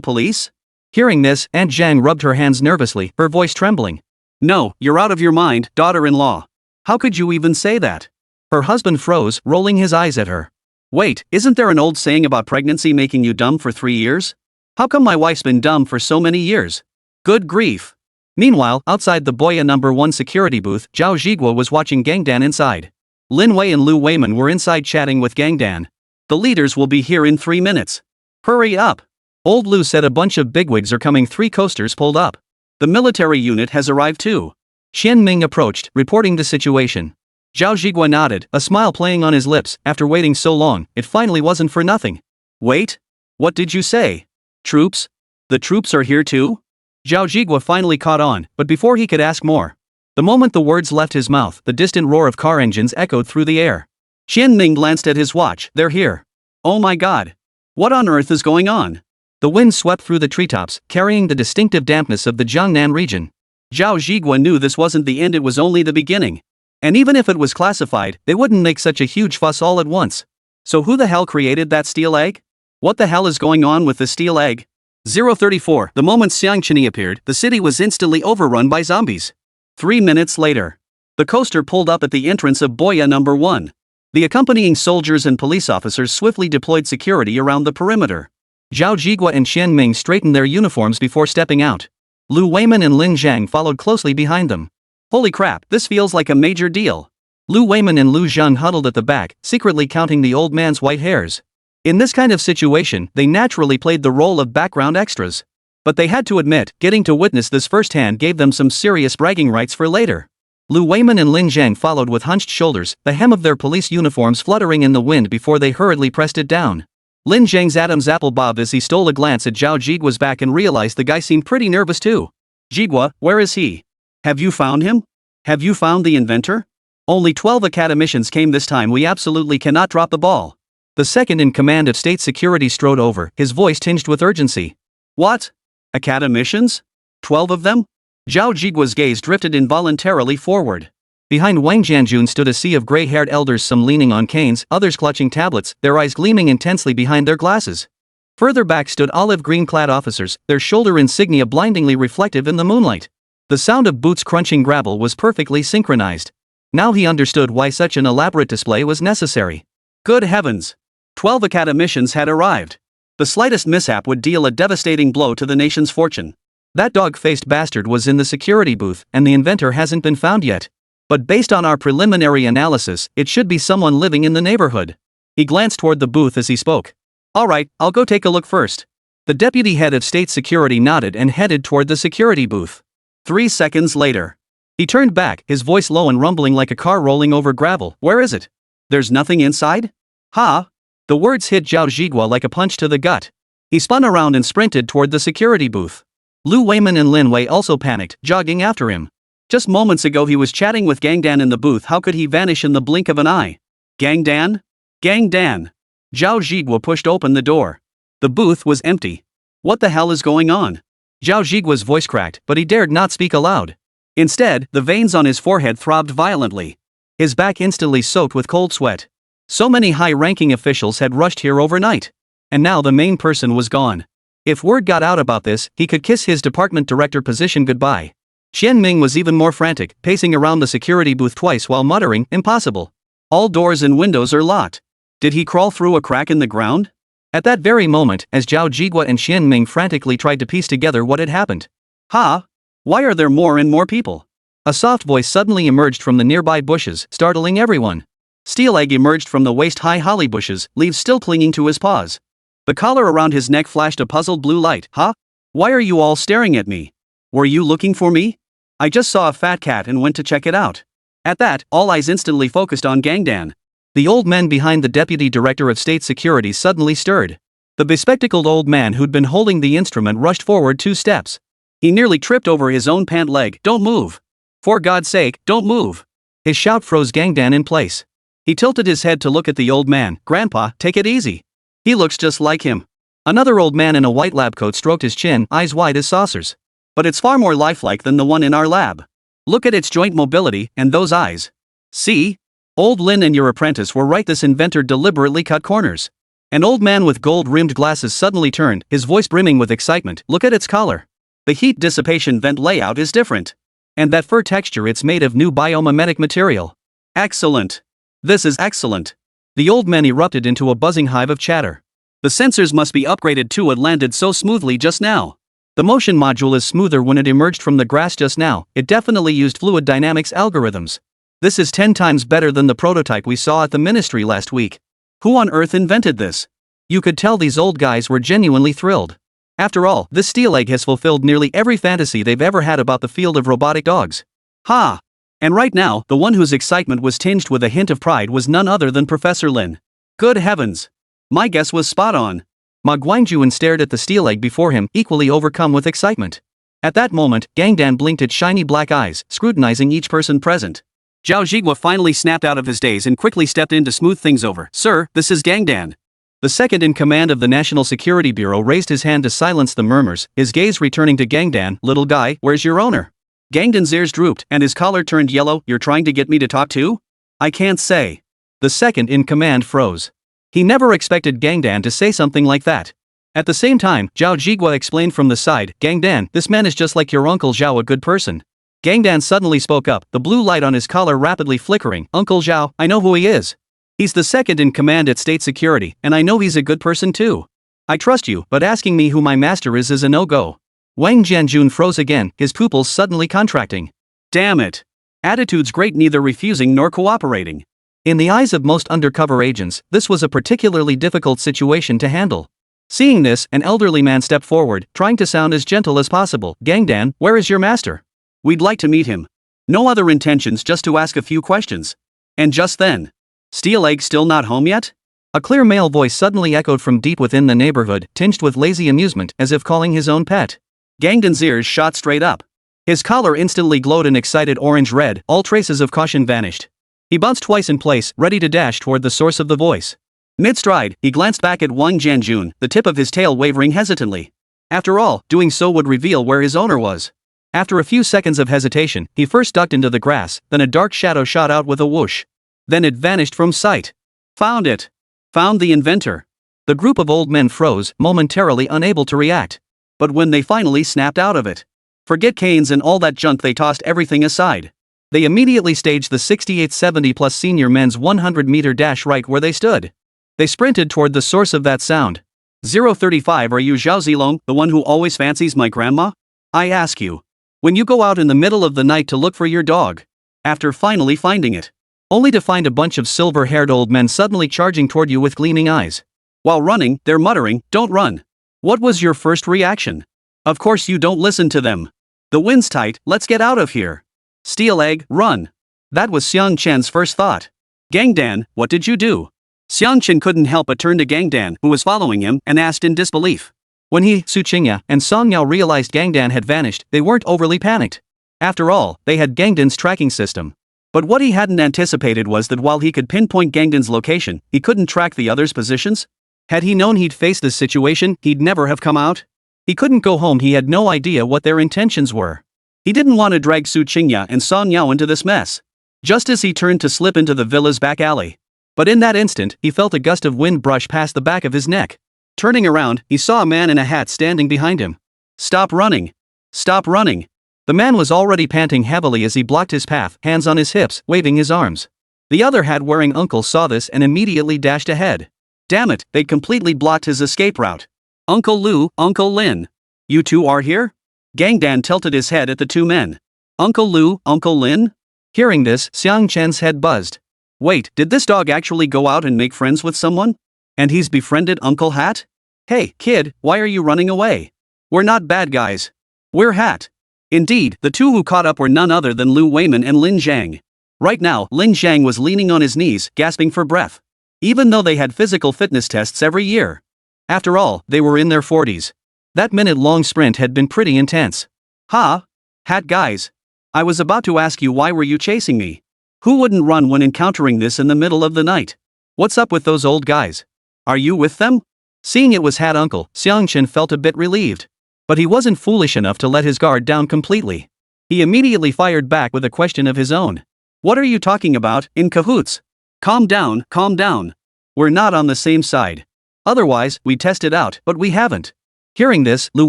police? Hearing this, Aunt Zhang rubbed her hands nervously, her voice trembling. No, you're out of your mind, daughter-in-law. How could you even say that? Her husband froze, rolling his eyes at her. Wait, isn't there an old saying about pregnancy making you dumb for 3 years? How come my wife's been dumb for so many years? Good grief. Meanwhile, outside the Boya No. 1 security booth, Zhao Zhiguo was watching Gangdan inside. Lin Wei and Lu Weiman were inside chatting with Gangdan. The leaders will be here in 3 minutes. Hurry up. Old Lu said a bunch of bigwigs are coming. 3 coasters pulled up. The military unit has arrived too. Xian Ming approached, reporting the situation. Zhao Zhiguo nodded, a smile playing on his lips. After waiting so long, it finally wasn't for nothing. Wait? What did you say? Troops? The troops are here too? Zhao Zhiguo finally caught on, but before he could ask more. The moment the words left his mouth, the distant roar of car engines echoed through the air. Xian Ming glanced at his watch. They're here. Oh my god. What on earth is going on? The wind swept through the treetops, carrying the distinctive dampness of the Jiangnan region. Zhao Zhiguo knew this wasn't the end, it was only the beginning. And even if it was classified, they wouldn't make such a huge fuss all at once. So who the hell created that steel egg? What the hell is going on with the steel egg? 034. The moment Xiang Chen appeared, the city was instantly overrun by zombies. 3 minutes later, the coaster pulled up at the entrance of Boya No. 1. The accompanying soldiers and police officers swiftly deployed security around the perimeter. Zhao Zhiguo and Xian Ming straightened their uniforms before stepping out. Lu Weiman and Lin Zhang followed closely behind them. Holy crap, this feels like a major deal. Lu Weiman and Lu Zhang huddled at the back, secretly counting the old man's white hairs. In this kind of situation, they naturally played the role of background extras. But they had to admit, getting to witness this firsthand gave them some serious bragging rights for later. Lu Weiman and Lin Zhang followed with hunched shoulders, the hem of their police uniforms fluttering in the wind before they hurriedly pressed it down. Lin Zhang's Adam's apple bobbed as he stole a glance at Zhao Zhiguo's back and realized the guy seemed pretty nervous too. Zhiguo, where is he? Have you found him? Have you found the inventor? Only 12 academicians came this time, we absolutely cannot drop the ball. The second in command of state security strode over, his voice tinged with urgency. What? Academicians? 12 of them? Zhao Zhiguo's gaze drifted involuntarily forward. Behind Wang Jianjun stood a sea of gray-haired elders, some leaning on canes, others clutching tablets, their eyes gleaming intensely behind their glasses. Further back stood olive-green-clad officers, their shoulder insignia blindingly reflective in the moonlight. The sound of boots crunching gravel was perfectly synchronized. Now he understood why such an elaborate display was necessary. Good heavens! 12 academicians had arrived. The slightest mishap would deal a devastating blow to the nation's fortune. That dog-faced bastard was in the security booth, and the inventor hasn't been found yet. But based on our preliminary analysis, it should be someone living in the neighborhood. He glanced toward the booth as he spoke. Alright, I'll go take a look first. The deputy head of state security nodded and headed toward the security booth. 3 seconds later, he turned back, his voice low and rumbling like a car rolling over gravel. Where is it? There's nothing inside? Ha! The words hit Zhao Zhiguo like a punch to the gut. He spun around and sprinted toward the security booth. Lu Weiman and Lin Wei also panicked, jogging after him. Just moments ago he was chatting with Gangdan in the booth, how could he vanish in the blink of an eye? Gangdan? Gangdan! Zhao Zhiguo pushed open the door. The booth was empty. What the hell is going on? Zhao Zhiguo's voice cracked, but he dared not speak aloud. Instead, the veins on his forehead throbbed violently. His back instantly soaked with cold sweat. So many high-ranking officials had rushed here overnight. And now the main person was gone. If word got out about this, he could kiss his department director position goodbye. Xian Ming was even more frantic, pacing around the security booth twice while muttering, impossible. All doors and windows are locked. Did he crawl through a crack in the ground? At that very moment, as Zhao Zhiguo and Xian Ming frantically tried to piece together what had happened. Ha! Why are there more and more people? A soft voice suddenly emerged from the nearby bushes, startling everyone. Steel Egg emerged from the waist-high holly bushes, leaves still clinging to his paws. The collar around his neck flashed a puzzled blue light. Huh? Why are you all staring at me? Were you looking for me? I just saw a fat cat and went to check it out. At that, all eyes instantly focused on Gangdan. The old men behind the deputy director of state security suddenly stirred. The bespectacled old man who'd been holding the instrument rushed forward 2 steps. He nearly tripped over his own pant leg. Don't move! For God's sake, don't move! His shout froze Gangdan in place. He tilted his head to look at the old man. Grandpa, take it easy. He looks just like him. Another old man in a white lab coat stroked his chin, eyes wide as saucers. But it's far more lifelike than the one in our lab. Look at its joint mobility, and those eyes. See? Old Lin and your apprentice were right, this inventor deliberately cut corners. An old man with gold-rimmed glasses suddenly turned, his voice brimming with excitement. Look at its collar. The heat dissipation vent layout is different. And that fur texture, it's made of new biomimetic material. Excellent. This is excellent. The old man erupted into a buzzing hive of chatter. The sensors must be upgraded too, it landed so smoothly just now. The motion module is smoother when it emerged from the grass just now, it definitely used fluid dynamics algorithms. This is 10 times better than the prototype we saw at the ministry last week. Who on earth invented this? You could tell these old guys were genuinely thrilled. After all, this steel egg has fulfilled nearly every fantasy they've ever had about the field of robotic dogs. Ha! And right now, the one whose excitement was tinged with a hint of pride was none other than Professor Lin. Good heavens! My guess was spot on. Ma Guangjuan stared at the steel egg before him, equally overcome with excitement. At that moment, Gangdan blinked its shiny black eyes, scrutinizing each person present. Zhao Zhigua finally snapped out of his daze and quickly stepped in to smooth things over. Sir, this is Gangdan. The second in command of the National Security Bureau raised his hand to silence the murmurs, his gaze returning to Gangdan. Little guy, where's your owner? Gangdan's ears drooped, and his collar turned yellow. You're trying to get me to talk to? I can't say. The second in command froze. He never expected Gangdan to say something like that. At the same time, Zhao Zhigua explained from the side, Gangdan, this man is just like your uncle Zhao, a good person. Gangdan suddenly spoke up, the blue light on his collar rapidly flickering. Uncle Zhao, I know who he is. He's the second in command at State Security, and I know he's a good person too. I trust you, but asking me who my master is a no-go. Wang Jianjun froze again, his pupils suddenly contracting. Damn it. Attitude's great, neither refusing nor cooperating. In the eyes of most undercover agents, this was a particularly difficult situation to handle. Seeing this, an elderly man stepped forward, trying to sound as gentle as possible. Gangdan, where is your master? We'd like to meet him. No other intentions, just to ask a few questions. And just then. Steel egg still not home yet? A clear male voice suddenly echoed from deep within the neighborhood, tinged with lazy amusement, as if calling his own pet. Gangdan's ears shot straight up. His collar instantly glowed an excited orange-red, all traces of caution vanished. He bounced twice in place, ready to dash toward the source of the voice. Mid-stride, he glanced back at Wang Jianjun, the tip of his tail wavering hesitantly. After all, doing so would reveal where his owner was. After a few seconds of hesitation, he first ducked into the grass, then a dark shadow shot out with a whoosh. Then it vanished from sight. Found it. Found the inventor. The group of old men froze, momentarily unable to react. But when they finally snapped out of it. Forget canes and all that junk, they tossed everything aside. They immediately staged the 68-70 plus senior men's 100-meter dash right where they stood. They sprinted toward the source of that sound. 035, are you Zhao Zilong, the one who always fancies my grandma? I ask you. When you go out in the middle of the night to look for your dog. After finally finding it. Only to find a bunch of silver-haired old men suddenly charging toward you with gleaming eyes. While running, they're muttering, don't run. What was your first reaction? Of course you don't listen to them. The wind's tight, let's get out of here. Steel egg, run. That was Xiang Chen's first thought. Gangdan, what did you do? Xiang Chen couldn't help but turn to Gangdan, who was following him, and asked in disbelief. When he, Su Qingya, and Song Yao realized Gangdan had vanished, they weren't overly panicked. After all, they had Gangdan's tracking system. But what he hadn't anticipated was that while he could pinpoint Gangdan's location, he couldn't track the others' positions. Had he known he'd face this situation, he'd never have come out. He couldn't go home, he had no idea what their intentions were. He didn't want to drag Su Qingya and Song Yao into this mess. Just as he turned to slip into the villa's back alley. But in that instant, he felt a gust of wind brush past the back of his neck. Turning around, he saw a man in a hat standing behind him. Stop running. Stop running. The man was already panting heavily as he blocked his path, hands on his hips, waving his arms. The other hat-wearing uncle saw this and immediately dashed ahead. Damn it, they'd completely blocked his escape route. Uncle Lu, Uncle Lin. You two are here? Gangdan tilted his head at the two men. Uncle Lu, Uncle Lin? Hearing this, Xiang Chen's head buzzed. Wait, did this dog actually go out and make friends with someone? And he's befriended Uncle Hat? Hey, kid, why are you running away? We're not bad guys. We're Hat. Indeed, the two who caught up were none other than Lu Weiman and Lin Zhang. Right now, Lin Zhang was leaning on his knees, gasping for breath. Even though they had physical fitness tests every year. After all, they were in their 40s. That minute-long sprint had been pretty intense. Ha! Hat guys. I was about to ask you, why were you chasing me? Who wouldn't run when encountering this in the middle of the night? What's up with those old guys? Are you with them? Seeing it was Hat Uncle, Xiang Chen felt a bit relieved. But he wasn't foolish enough to let his guard down completely. He immediately fired back with a question of his own. What are you talking about, in cahoots? Calm down, calm down. We're not on the same side. Otherwise, we test it out, but we haven't. Hearing this, Lu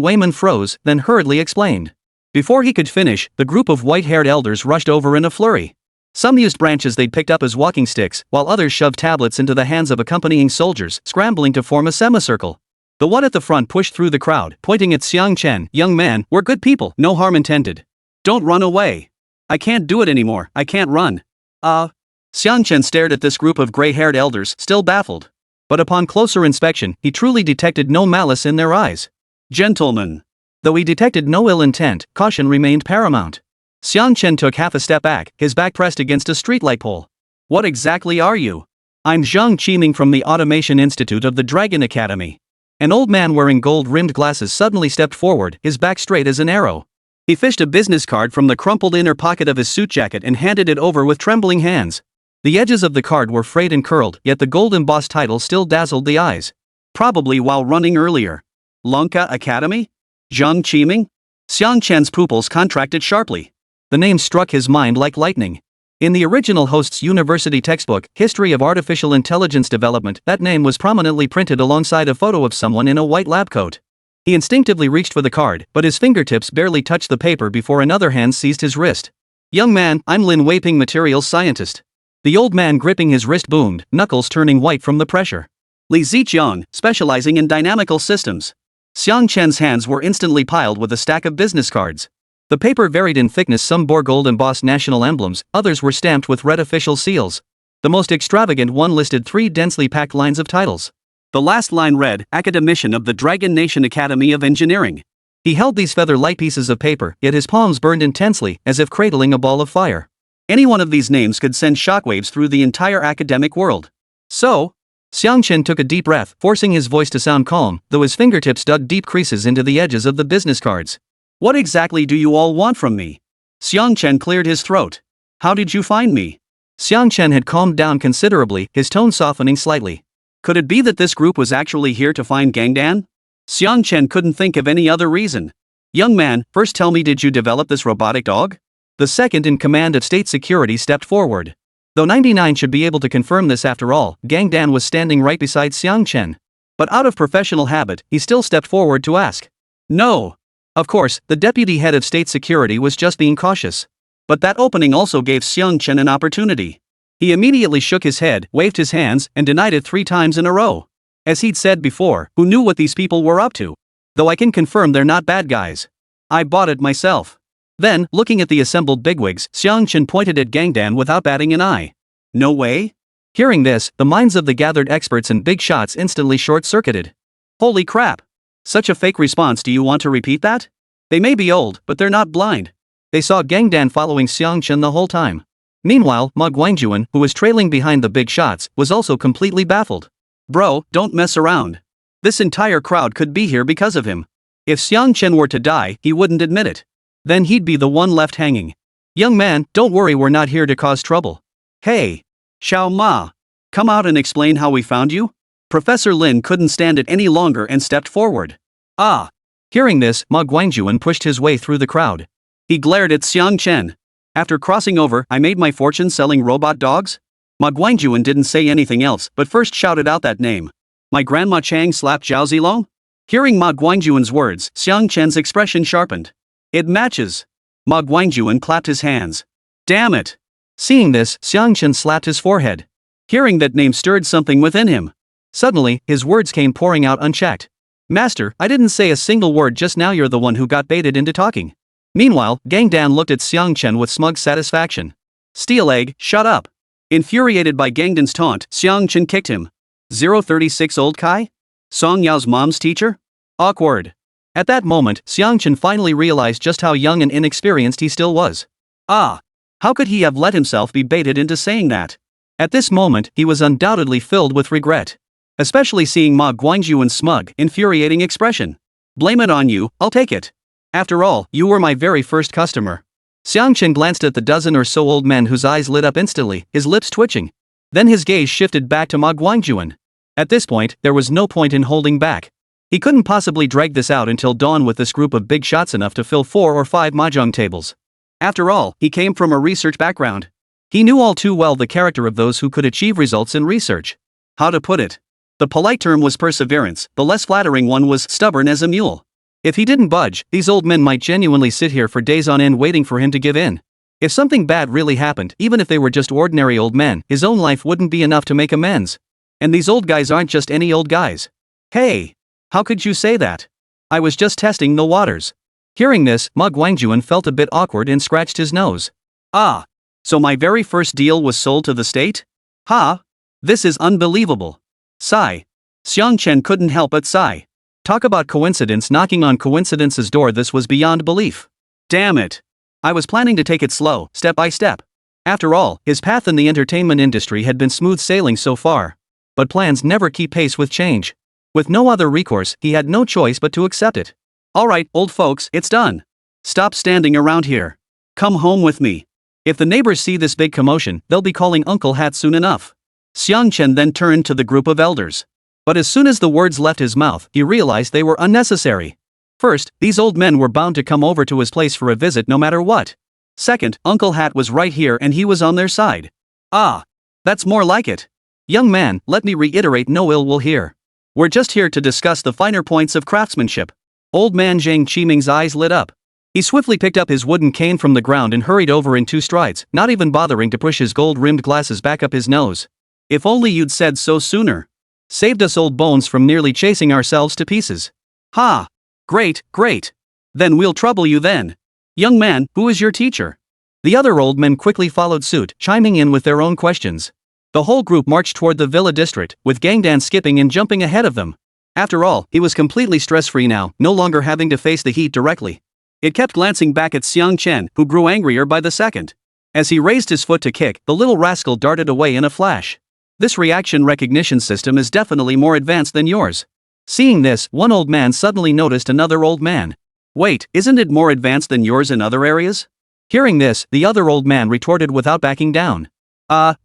Weiman froze, then hurriedly explained. Before he could finish, the group of white-haired elders rushed over in a flurry. Some used branches they'd picked up as walking sticks, while others shoved tablets into the hands of accompanying soldiers, scrambling to form a semicircle. The one at the front pushed through the crowd, pointing at Xiang Chen. Young man, we're good people, no harm intended. Don't run away. I can't do it anymore, I can't run. Xiang Chen stared at this group of gray-haired elders, still baffled. But upon closer inspection, he truly detected no malice in their eyes. Gentlemen. Though he detected no ill intent, caution remained paramount. Xiang Chen took half a step back, his back pressed against a streetlight pole. What exactly are you? I'm Zhang Qiming from the Automation Institute of the Dragon Academy. An old man wearing gold-rimmed glasses suddenly stepped forward, his back straight as an arrow. He fished a business card from the crumpled inner pocket of his suit jacket and handed it over with trembling hands. The edges of the card were frayed and curled, yet the gold-embossed title still dazzled the eyes. Probably while running earlier. Lanka Academy? Zhang Qiming? Xiang Chen's pupils contracted sharply. The name struck his mind like lightning. In the original host's university textbook, History of Artificial Intelligence Development, that name was prominently printed alongside a photo of someone in a white lab coat. He instinctively reached for the card, but his fingertips barely touched the paper before another hand seized his wrist. Young man, I'm Lin Weiping, materials scientist. The old man gripping his wrist boomed, knuckles turning white from the pressure. Li Ziqiang, specializing in dynamical systems. Xiang Chen's hands were instantly piled with a stack of business cards. The paper varied in thickness, some bore gold-embossed national emblems, others were stamped with red official seals. The most extravagant one listed 3 densely packed lines of titles. The last line read, Academician of the Dragon Nation Academy of Engineering. He held these feather-light pieces of paper, yet his palms burned intensely, as if cradling a ball of fire. Any one of these names could send shockwaves through the entire academic world. So, Xiang Chen took a deep breath, forcing his voice to sound calm, though his fingertips dug deep creases into the edges of the business cards. What exactly do you all want from me? Xiang Chen cleared his throat. How did you find me? Xiang Chen had calmed down considerably, his tone softening slightly. Could it be that this group was actually here to find Gangdan? Xiang Chen couldn't think of any other reason. Young man, first tell me, did you develop this robotic dog? The second in command of state security stepped forward. Though 99 should be able to confirm this after all, Gangdan was standing right beside Xiang Chen. But out of professional habit, he still stepped forward to ask. No. Of course, the deputy head of state security was just being cautious. But that opening also gave Xiang Chen an opportunity. He immediately shook his head, waved his hands, and denied it 3 times in a row. As he'd said before, who knew what these people were up to? Though I can confirm they're not bad guys. I bought it myself. Then, looking at the assembled bigwigs, Xiang Chen pointed at Gangdan without batting an eye. No way? Hearing this, the minds of the gathered experts and big shots instantly short-circuited. Holy crap! Such a fake response, do you want to repeat that? They may be old, but they're not blind. They saw Gangdan following Xiang Chen the whole time. Meanwhile, Ma Guangjuan, who was trailing behind the big shots, was also completely baffled. Bro, don't mess around. This entire crowd could be here because of him. If Xiang Chen were to die, he wouldn't admit it. Then he'd be the one left hanging. Young man, don't worry, we're not here to cause trouble. Hey! Xiao Ma! Come out and explain how we found you? Professor Lin couldn't stand it any longer and stepped forward. Ah! Hearing this, Ma Guangjuan pushed his way through the crowd. He glared at Xiang Chen. After crossing over, I made my fortune selling robot dogs? Ma Guangjuan didn't say anything else, but first shouted out that name. My grandma Chang slapped Zhao Zilong? Hearing Ma Guangjuan's words, Xiang Chen's expression sharpened. It matches. Ma Guangjuan clapped his hands. Damn it! Seeing this, Xiang Chen slapped his forehead. Hearing that name stirred something within him. Suddenly, his words came pouring out unchecked. Master, I didn't say a single word just now, you're the one who got baited into talking. Meanwhile, Gangdan looked at Xiang Chen with smug satisfaction. Steel egg, shut up. Infuriated by Gangdan's taunt, Xiang Chen kicked him. 036 old Kai? Song Yao's mom's teacher? Awkward. At that moment, Xiang Chen finally realized just how young and inexperienced he still was. Ah! How could he have let himself be baited into saying that? At this moment, he was undoubtedly filled with regret. Especially seeing Ma Guangjuan's smug, infuriating expression. Blame it on you, I'll take it. After all, you were my very first customer. Xiang Chen glanced at the dozen or so old men whose eyes lit up instantly, his lips twitching. Then his gaze shifted back to Ma Guangjuan. At this point, there was no point in holding back. He couldn't possibly drag this out until dawn with this group of big shots enough to fill 4 or 5 mahjong tables. After all, he came from a research background. He knew all too well the character of those who could achieve results in research. How to put it? The polite term was perseverance, the less flattering one was stubborn as a mule. If he didn't budge, these old men might genuinely sit here for days on end waiting for him to give in. If something bad really happened, even if they were just ordinary old men, his own life wouldn't be enough to make amends. And these old guys aren't just any old guys. Hey! How could you say that? I was just testing the waters. Hearing this, Mug Wangjuan felt a bit awkward and scratched his nose. Ah! So my very first deal was sold to the state? Ha! This is unbelievable. Sigh. Xiang Chen couldn't help but sigh. Talk about coincidence knocking on coincidence's door, this was beyond belief. Damn it. I was planning to take it slow, step by step. After all, his path in the entertainment industry had been smooth sailing so far. But plans never keep pace with change. With no other recourse, he had no choice but to accept it. Alright, old folks, it's done. Stop standing around here. Come home with me. If the neighbors see this big commotion, they'll be calling Uncle Hat soon enough. Xiang Chen then turned to the group of elders. But as soon as the words left his mouth, he realized they were unnecessary. First, these old men were bound to come over to his place for a visit no matter what. Second, Uncle Hat was right here and he was on their side. Ah! That's more like it. Young man, let me reiterate, no ill will here. We're just here to discuss the finer points of craftsmanship. Old man Zhang Qiming's eyes lit up. He swiftly picked up his wooden cane from the ground and hurried over in 2 strides, not even bothering to push his gold-rimmed glasses back up his nose. If only you'd said so sooner. Saved us old bones from nearly chasing ourselves to pieces. Ha! Great, great. Then we'll trouble you then. Young man, who is your teacher? The other old men quickly followed suit, chiming in with their own questions. The whole group marched toward the villa district, with Gangdan skipping and jumping ahead of them. After all, he was completely stress-free now, no longer having to face the heat directly. It kept glancing back at Xiang Chen, who grew angrier by the second. As he raised his foot to kick, the little rascal darted away in a flash. This reaction recognition system is definitely more advanced than yours. Seeing this, one old man suddenly noticed another old man. Wait, isn't it more advanced than yours in other areas? Hearing this, the other old man retorted without backing down.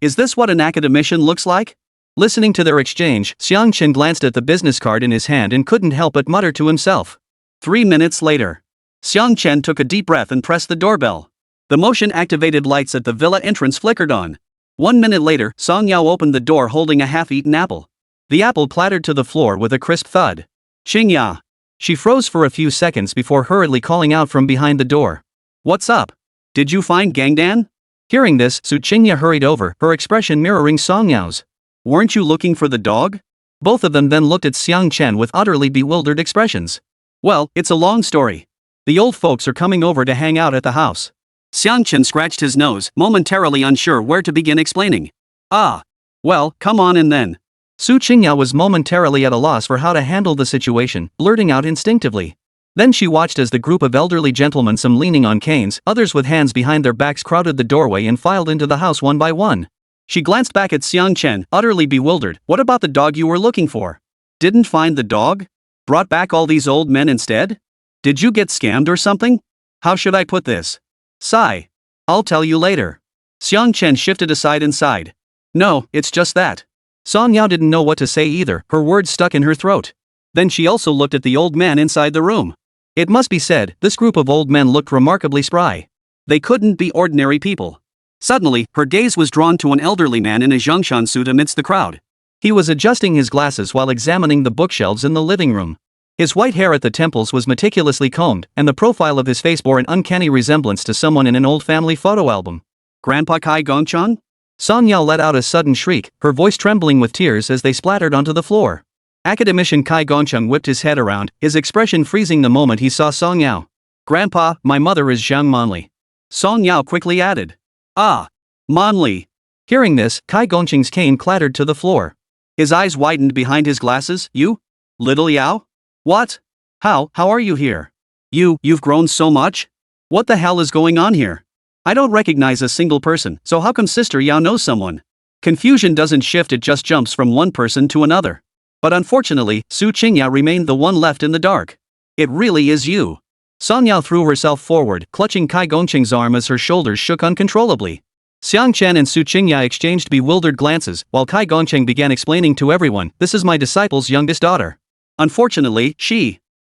Is this what an academician looks like? Listening to their exchange, Xiang Chen glanced at the business card in his hand and couldn't help but mutter to himself. 3 minutes later. Xiang Chen took a deep breath and pressed the doorbell. The motion-activated lights at the villa entrance flickered on. 1 minute later, Song Yao opened the door holding a half-eaten apple. The apple clattered to the floor with a crisp thud. Xingya. She froze for a few seconds before hurriedly calling out from behind the door. What's up? Did you find Gangdan? Hearing this, Su Qingya hurried over, her expression mirroring Song Yao's. Weren't you looking for the dog? Both of them then looked at Xiang Chen with utterly bewildered expressions. Well, it's a long story. The old folks are coming over to hang out at the house. Xiang Chen scratched his nose, momentarily unsure where to begin explaining. Ah. Well, come on in then. Su Qingya was momentarily at a loss for how to handle the situation, blurting out instinctively. Then she watched as the group of elderly gentlemen, some leaning on canes, others with hands behind their backs, crowded the doorway and filed into the house one by one. She glanced back at Xiang Chen, utterly bewildered. What about the dog you were looking for? Didn't find the dog? Brought back all these old men instead? Did you get scammed or something? How should I put this? Sigh. I'll tell you later. Xiang Chen shifted aside and sighed. No, it's just that. Song Yao didn't know what to say either, her words stuck in her throat. Then she also looked at the old man inside the room. It must be said, this group of old men looked remarkably spry. They couldn't be ordinary people. Suddenly, her gaze was drawn to an elderly man in a zhongshan suit amidst the crowd. He was adjusting his glasses while examining the bookshelves in the living room. His white hair at the temples was meticulously combed, and the profile of his face bore an uncanny resemblance to someone in an old family photo album. Grandpa Kai Gongchan? Song Yao let out a sudden shriek, her voice trembling with tears as they splattered onto the floor. Academician Kai Gongcheng whipped his head around, his expression freezing the moment he saw Song Yao. Grandpa, my mother is Zhang Manli. Song Yao quickly added. Ah. Manli. Hearing this, Kai Gongcheng's cane clattered to the floor. His eyes widened behind his glasses. You? Little Yao? What? How are you here? You've grown so much? What the hell is going on here? I don't recognize a single person, so how come Sister Yao knows someone? Confusion doesn't shift, it just jumps from one person to another. But unfortunately, Su Qingya remained the one left in the dark. It really is you. Song Yao threw herself forward, clutching Kai Gongcheng's arm as her shoulders shook uncontrollably. Xiang Chen and Su Qingya exchanged bewildered glances, while Kai Gongcheng began explaining to everyone, this is my disciple's youngest daughter. Unfortunately,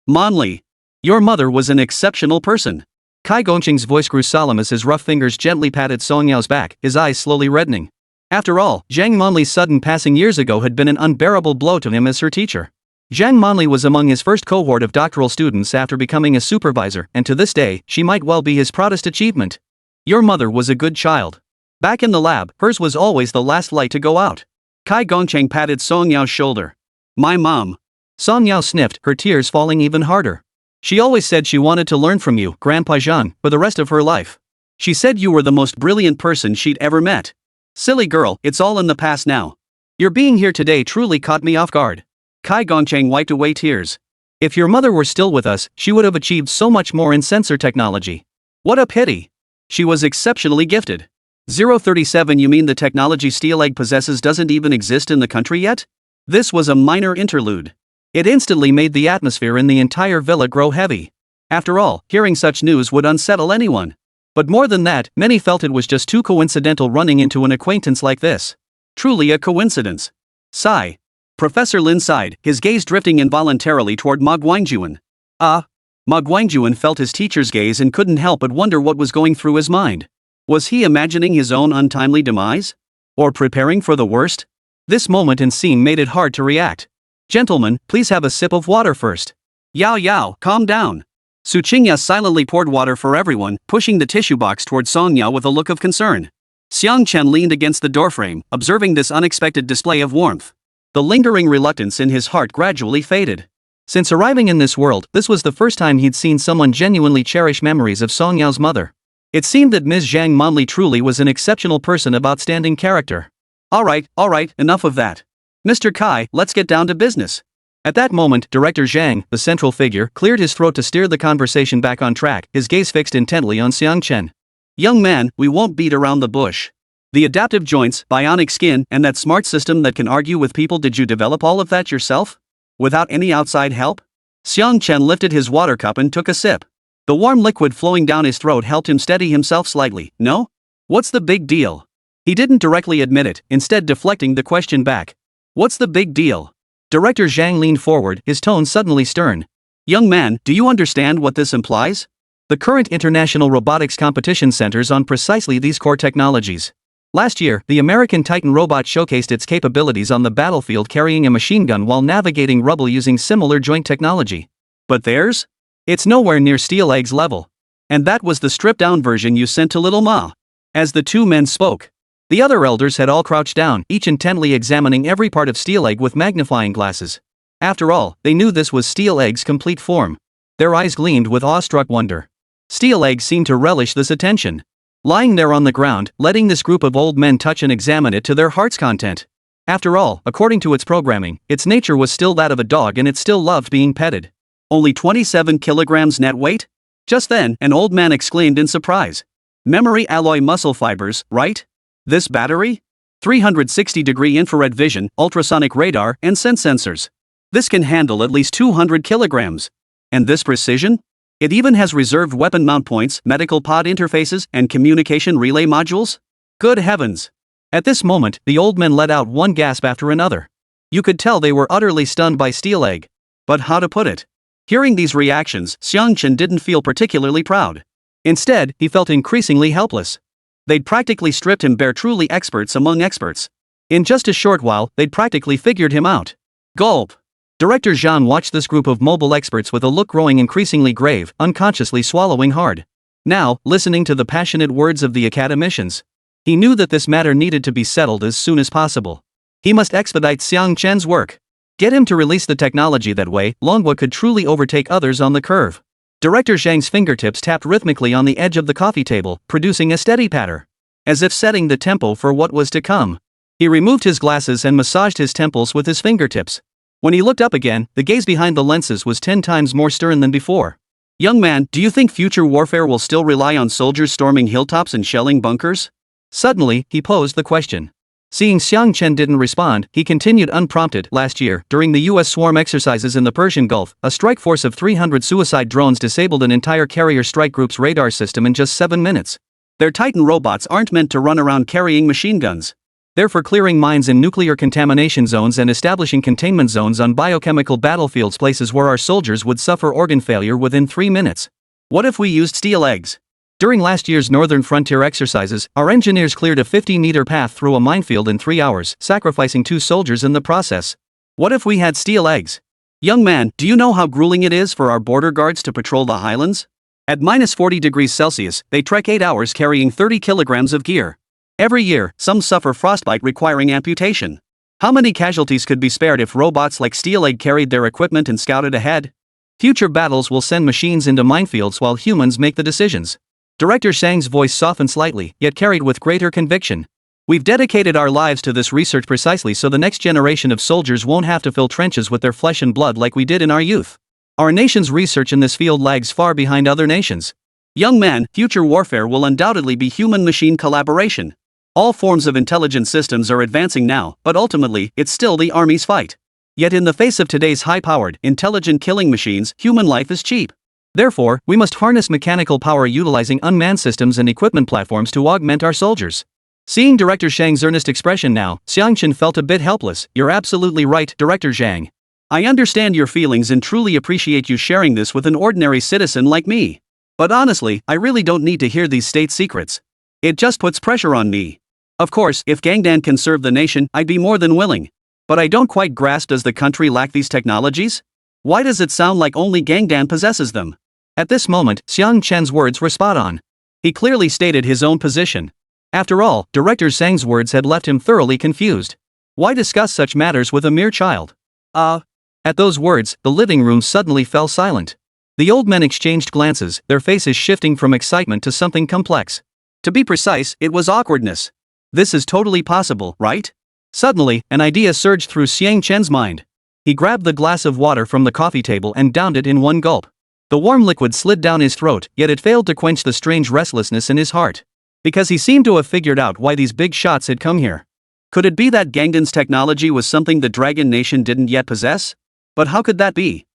Manli. Your mother was an exceptional person. Kai Gongqing's voice grew solemn as his rough fingers gently patted Song Yao's back, his eyes slowly reddening. After all, Zhang Monli's sudden passing years ago had been an unbearable blow to him as her teacher. Zhang Monli was among his first cohort of doctoral students after becoming a supervisor, and to this day, she might well be his proudest achievement. Your mother was a good child. Back in the lab, hers was always the last light to go out. Kai Gongqing patted Song Yao's shoulder. My mom. Song Yao sniffed, her tears falling even harder. She always said she wanted to learn from you, Grandpa Zhang, for the rest of her life. She said you were the most brilliant person she'd ever met. Silly girl, it's all in the past now. Your being here today truly caught me off guard. Kai Gongqing wiped away tears. If your mother were still with us, she would have achieved so much more in sensor technology. What a pity. She was exceptionally gifted. 037 You mean the technology Steel Egg possesses doesn't even exist in the country yet? This was a minor interlude. It instantly made the atmosphere in the entire villa grow heavy. After all, hearing such news would unsettle anyone. But more than that, many felt it was just too coincidental running into an acquaintance like this. Truly a coincidence. Sigh. Professor Lin sighed, his gaze drifting involuntarily toward Ma Guangjuan. Ma Guangjuan felt his teacher's gaze and couldn't help but wonder what was going through his mind. Was he imagining his own untimely demise? Or preparing for the worst? This moment and scene made it hard to react. Gentlemen, please have a sip of water first. Yao, calm down. Su Qingya silently poured water for everyone, pushing the tissue box toward Song Yao with a look of concern. Xiang Chen leaned against the doorframe, observing this unexpected display of warmth. The lingering reluctance in his heart gradually faded. Since arriving in this world, this was the first time he'd seen someone genuinely cherish memories of Song Yao's mother. It seemed that Ms. Zhang Monli truly was an exceptional person of outstanding character. Alright, enough of that. Mr. Kai, let's get down to business. At that moment, Director Zhang, the central figure, cleared his throat to steer the conversation back on track, his gaze fixed intently on Xiang Chen. Young man, we won't beat around the bush. The adaptive joints, bionic skin, and that smart system that can argue with people, did you develop all of that yourself? Without any outside help? Xiang Chen lifted his water cup and took a sip. The warm liquid flowing down his throat helped him steady himself slightly. No? What's the big deal? He didn't directly admit it, instead deflecting the question back. What's the big deal? Director Zhang leaned forward, his tone suddenly stern. Young man, do you understand what this implies? The current international robotics competition centers on precisely these core technologies. Last year, the American Titan robot showcased its capabilities on the battlefield carrying a machine gun while navigating rubble using similar joint technology. But theirs? It's nowhere near Steel Egg's level. And that was the stripped-down version you sent to Little Ma. As the two men spoke, the other elders had all crouched down, each intently examining every part of Steel Egg with magnifying glasses. After all, they knew this was Steel Egg's complete form. Their eyes gleamed with awestruck wonder. Steel Egg seemed to relish this attention. Lying there on the ground, letting this group of old men touch and examine it to their heart's content. After all, according to its programming, its nature was still that of a dog and it still loved being petted. Only 27 kilograms net weight? Just then, an old man exclaimed in surprise. Memory alloy muscle fibers, right? This battery? 360-degree infrared vision, ultrasonic radar, and sense sensors. This can handle at least 200 kilograms. And this precision? It even has reserved weapon mount points, medical pod interfaces, and communication relay modules? Good heavens! At this moment, the old men let out one gasp after another. You could tell they were utterly stunned by Steel Egg. But how to put it? Hearing these reactions, Xiang Chen didn't feel particularly proud. Instead, he felt increasingly helpless. They'd practically stripped him bare, truly experts among experts. In just a short while, they'd practically figured him out. Gulp! Director Zhang watched this group of mobile experts with a look growing increasingly grave, unconsciously swallowing hard. Now, listening to the passionate words of the academicians, he knew that this matter needed to be settled as soon as possible. He must expedite Xiang Chen's work. Get him to release the technology that way, Longhua could truly overtake others on the curve. Director Zhang's fingertips tapped rhythmically on the edge of the coffee table, producing a steady patter. As if setting the tempo for what was to come. He removed his glasses and massaged his temples with his fingertips. When he looked up again, the gaze behind the lenses was 10 times more stern than before. Young man, do you think future warfare will still rely on soldiers storming hilltops and shelling bunkers? Suddenly, he posed the question. Seeing Xiang Chen didn't respond, he continued unprompted. Last year, during the U.S. swarm exercises in the Persian Gulf, a strike force of 300 suicide drones disabled an entire carrier strike group's radar system in just 7 minutes. Their Titan robots aren't meant to run around carrying machine guns. They're for clearing mines in nuclear contamination zones and establishing containment zones on biochemical battlefields, places where our soldiers would suffer organ failure within 3 minutes. What if we used steel eggs? During last year's Northern Frontier exercises, our engineers cleared a 50-meter path through a minefield in 3 hours, sacrificing 2 soldiers in the process. What if we had steel eggs? Young man, do you know how grueling it is for our border guards to patrol the highlands? At minus 40 degrees Celsius, they trek 8 hours carrying 30 kilograms of gear. Every year, some suffer frostbite requiring amputation. How many casualties could be spared if robots like Steel Egg carried their equipment and scouted ahead? Future battles will send machines into minefields while humans make the decisions. Director Xiang's voice softened slightly, yet carried with greater conviction. We've dedicated our lives to this research precisely so the next generation of soldiers won't have to fill trenches with their flesh and blood like we did in our youth. Our nation's research in this field lags far behind other nations. Young man, future warfare will undoubtedly be human-machine collaboration. All forms of intelligent systems are advancing now, but ultimately, it's still the army's fight. Yet in the face of today's high-powered, intelligent killing machines, human life is cheap. Therefore, we must harness mechanical power utilizing unmanned systems and equipment platforms to augment our soldiers. Seeing Director Xiang's earnest expression now, Xiang Chen felt a bit helpless. You're absolutely right, Director Xiang. I understand your feelings and truly appreciate you sharing this with an ordinary citizen like me. But honestly, I really don't need to hear these state secrets. It just puts pressure on me. Of course, if Gangdan can serve the nation, I'd be more than willing. But I don't quite grasp, does the country lack these technologies? Why does it sound like only Gangdan possesses them? At this moment, Xiang Chen's words were spot on. He clearly stated his own position. After all, Director Xiang's words had left him thoroughly confused. Why discuss such matters with a mere child? At those words, the living room suddenly fell silent. The old men exchanged glances, their faces shifting from excitement to something complex. To be precise, it was awkwardness. This is totally possible, right? Suddenly, an idea surged through Xiang Chen's mind. He grabbed the glass of water from the coffee table and downed it in one gulp. The warm liquid slid down his throat, yet it failed to quench the strange restlessness in his heart. Because he seemed to have figured out why these big shots had come here. Could it be that Gangdan's technology was something the Dragon Nation didn't yet possess? But how could that be?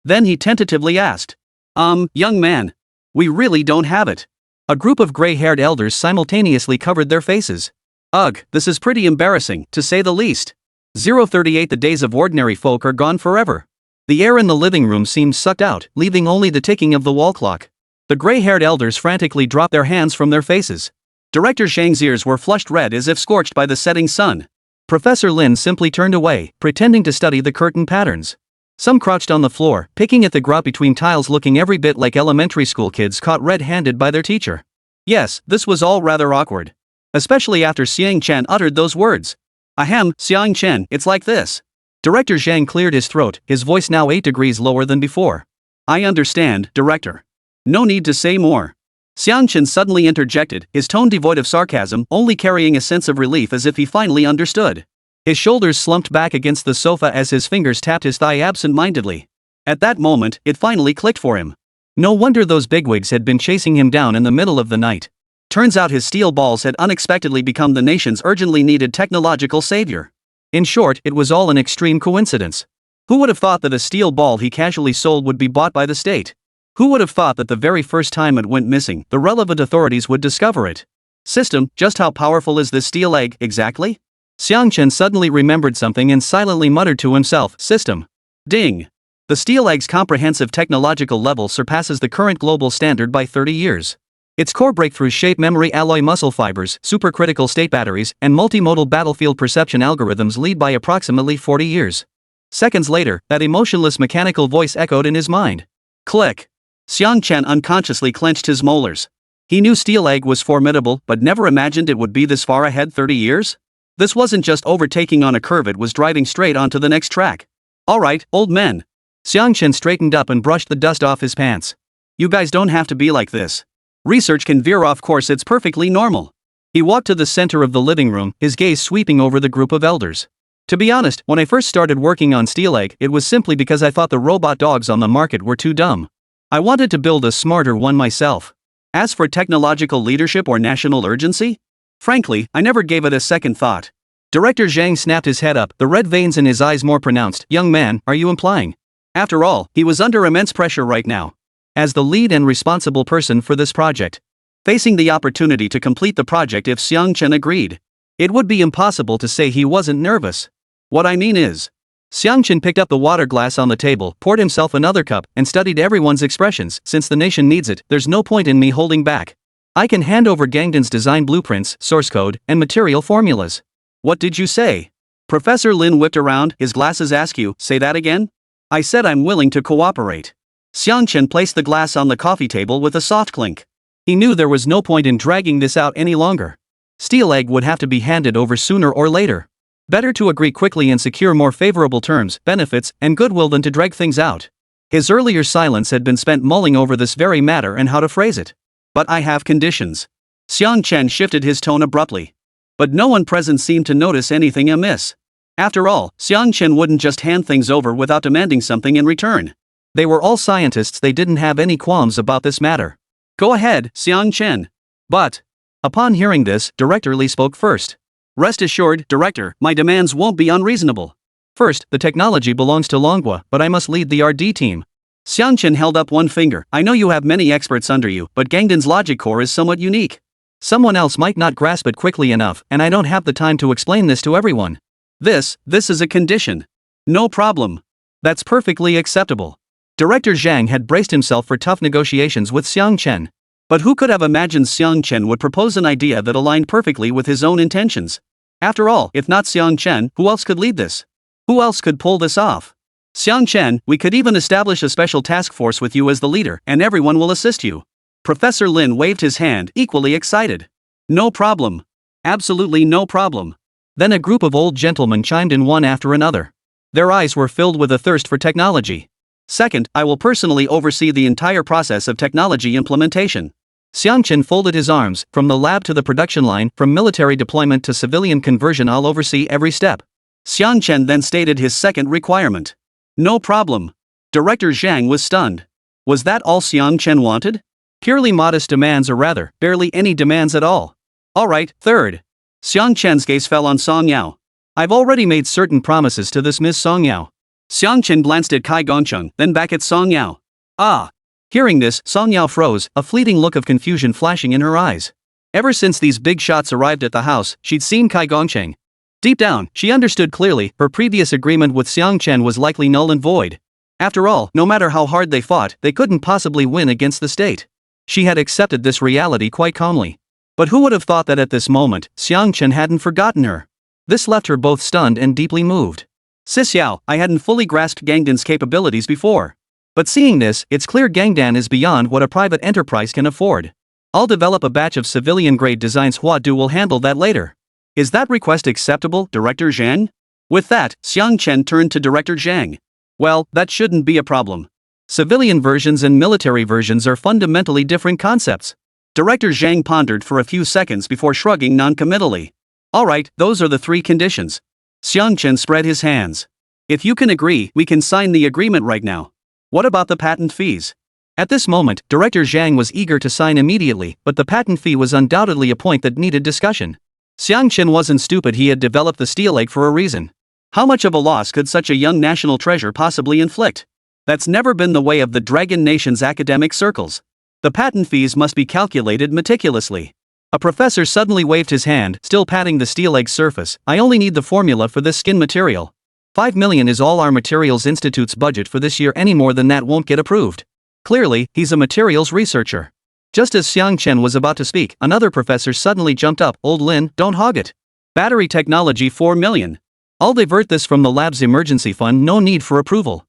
Then he tentatively asked. Young man. We really don't have it. A group of gray-haired elders simultaneously covered their faces. Ugh, this is pretty embarrassing, to say the least. 038 The days of ordinary folk are gone forever. The air in the living room seemed sucked out, leaving only the ticking of the wall clock. The gray-haired elders frantically dropped their hands from their faces. Director Xiang's ears were flushed red as if scorched by the setting sun. Professor Lin simply turned away, pretending to study the curtain patterns. Some crouched on the floor, picking at the grout between tiles, looking every bit like elementary school kids caught red-handed by their teacher. Yes, this was all rather awkward. Especially after Xiang Chen uttered those words. Ahem, Xiang Chen, it's like this. Director Xiang cleared his throat, his voice now 8 degrees lower than before. I understand, Director. No need to say more. Xiang Chen suddenly interjected, his tone devoid of sarcasm, only carrying a sense of relief as if he finally understood. His shoulders slumped back against the sofa as his fingers tapped his thigh absent-mindedly. At that moment, it finally clicked for him. No wonder those bigwigs had been chasing him down in the middle of the night. Turns out his steel balls had unexpectedly become the nation's urgently needed technological savior. In short, it was all an extreme coincidence. Who would have thought that a steel ball he casually sold would be bought by the state? Who would have thought that the very first time it went missing, the relevant authorities would discover it? System, just how powerful is this steel egg, exactly? Xiang Chen suddenly remembered something and silently muttered to himself, system. Ding. The steel egg's comprehensive technological level surpasses the current global standard by 30 years. Its core breakthrough shape memory alloy muscle fibers, supercritical state batteries, and multimodal battlefield perception algorithms lead by approximately 40 years. Seconds later, that emotionless mechanical voice echoed in his mind. Click. Xiang Chen unconsciously clenched his molars. He knew Steel Egg was formidable, but never imagined it would be this far ahead 30 years? This wasn't just overtaking on a curve, it was driving straight onto the next track. Alright, old men. Xiang Chen straightened up and brushed the dust off his pants. You guys don't have to be like this. Research can veer off course, it's perfectly normal. He walked to the center of the living room, his gaze sweeping over the group of elders. To be honest, when I first started working on Steel Egg, it was simply because I thought the robot dogs on the market were too dumb. I wanted to build a smarter one myself. As for technological leadership or national urgency? Frankly, I never gave it a second thought. Director Xiang snapped his head up, the red veins in his eyes more pronounced. Young man, are you implying? After all, he was under immense pressure right now. As the lead and responsible person for this project. Facing the opportunity to complete the project if Xiang Chen agreed. It would be impossible to say he wasn't nervous. What I mean is, Xiang Chen picked up the water glass on the table, poured himself another cup, and studied everyone's expressions. Since the nation needs it, there's no point in me holding back. I can hand over Gangden's design blueprints, source code, and material formulas. What did you say? Professor Lin whipped around, his glasses askew. Say that again? I said I'm willing to cooperate. Xiang Chen placed the glass on the coffee table with a soft clink. He knew there was no point in dragging this out any longer. Steel Egg would have to be handed over sooner or later. Better to agree quickly and secure more favorable terms, benefits, and goodwill than to drag things out. His earlier silence had been spent mulling over this very matter and how to phrase it. But I have conditions. Xiang Chen shifted his tone abruptly. But no one present seemed to notice anything amiss. After all, Xiang Chen wouldn't just hand things over without demanding something in return. They were all scientists, they didn't have any qualms about this matter. Go ahead, Xiang Chen. But, upon hearing this, Director Li spoke first. Rest assured, Director, my demands won't be unreasonable. First, the technology belongs to Manhwa, but I must lead the RD team. Xiang Chen held up one finger. I know you have many experts under you, but Gangden's logic core is somewhat unique. Someone else might not grasp it quickly enough, and I don't have the time to explain this to everyone. This is a condition. No problem. That's perfectly acceptable. Director Zhang had braced himself for tough negotiations with Xiang Chen. But who could have imagined Xiang Chen would propose an idea that aligned perfectly with his own intentions? After all, if not Xiang Chen, who else could lead this? Who else could pull this off? Xiang Chen, we could even establish a special task force with you as the leader, and everyone will assist you. Professor Lin waved his hand, equally excited. No problem. Absolutely no problem. Then a group of old gentlemen chimed in one after another. Their eyes were filled with a thirst for technology. Second, I will personally oversee the entire process of technology implementation. Xiang Chen folded his arms. From the lab to the production line, from military deployment to civilian conversion, I'll oversee every step. Xiang Chen then stated his second requirement. No problem. Director Zhang was stunned. Was that all Xiang Chen wanted? Purely modest demands, or rather, barely any demands at all. Alright, third. Xiang Chen's gaze fell on Song Yao. I've already made certain promises to this Miss Song Yao. Xiang Chen glanced at Kai Gongcheng, then back at Song Yao. Ah. Hearing this, Song Yao froze, a fleeting look of confusion flashing in her eyes. Ever since these big shots arrived at the house, she'd seen Kai Gongcheng. Deep down, she understood clearly, her previous agreement with Xiang Chen was likely null and void. After all, no matter how hard they fought, they couldn't possibly win against the state. She had accepted this reality quite calmly. But who would have thought that at this moment, Xiang Chen hadn't forgotten her? This left her both stunned and deeply moved. Sis Yao, I hadn't fully grasped Gangden's capabilities before. But seeing this, it's clear Gangdan is beyond what a private enterprise can afford. I'll develop a batch of civilian-grade designs. Hua Du will handle that later. Is that request acceptable, Director Zhang? With that, Xiang Chen turned to Director Zhang. Well, that shouldn't be a problem. Civilian versions and military versions are fundamentally different concepts. Director Zhang pondered for a few seconds before shrugging non-committally. Alright, those are the three conditions. Xiang Chen spread his hands. If you can agree, we can sign the agreement right now. What about the patent fees? At this moment, Director Zhang was eager to sign immediately, but the patent fee was undoubtedly a point that needed discussion. Xiang Chen wasn't stupid, he had developed the Steel Egg for a reason. How much of a loss could such a young national treasure possibly inflict? That's never been the way of the Dragon Nation's academic circles. The patent fees must be calculated meticulously. A professor suddenly waved his hand, still patting the Steel Egg's surface. I only need the formula for this skin material. 5 million is all our Materials Institute's budget for this year, any more than that won't get approved. Clearly, he's a materials researcher. Just as Xiang Chen was about to speak, another professor suddenly jumped up. Old Lin, don't hog it. Battery technology 4 million. I'll divert this from the lab's emergency fund, no need for approval.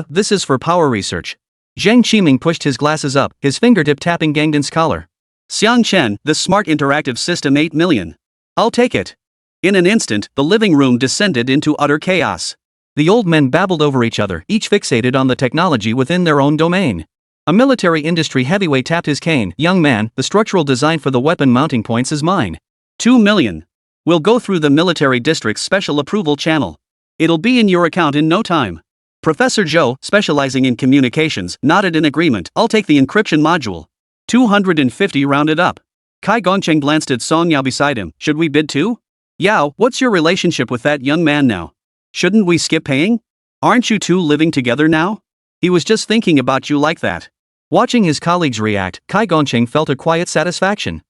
This is for power research. Zhang Qiming pushed his glasses up, his fingertip tapping Gangden's collar. Xiang Chen, this smart interactive system 8 million. I'll take it. In an instant, the living room descended into utter chaos. The old men babbled over each other, each fixated on the technology within their own domain. A military industry heavyweight tapped his cane. Young man, the structural design for the weapon mounting points is mine. 2 million. We'll go through the military district's special approval channel. It'll be in your account in no time. Professor Zhou, specializing in communications, nodded in agreement. I'll take the encryption module. 250 rounded up. Kai Gongcheng glanced at Song Yao beside him. Should we bid too? Yao, what's your relationship with that young man now? Shouldn't we skip paying? Aren't you two living together now? He was just thinking about you like that. Watching his colleagues react, Kai Gongcheng felt a quiet satisfaction.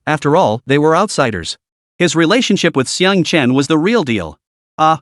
After all, they were outsiders. His relationship with Xiang Chen was the real deal.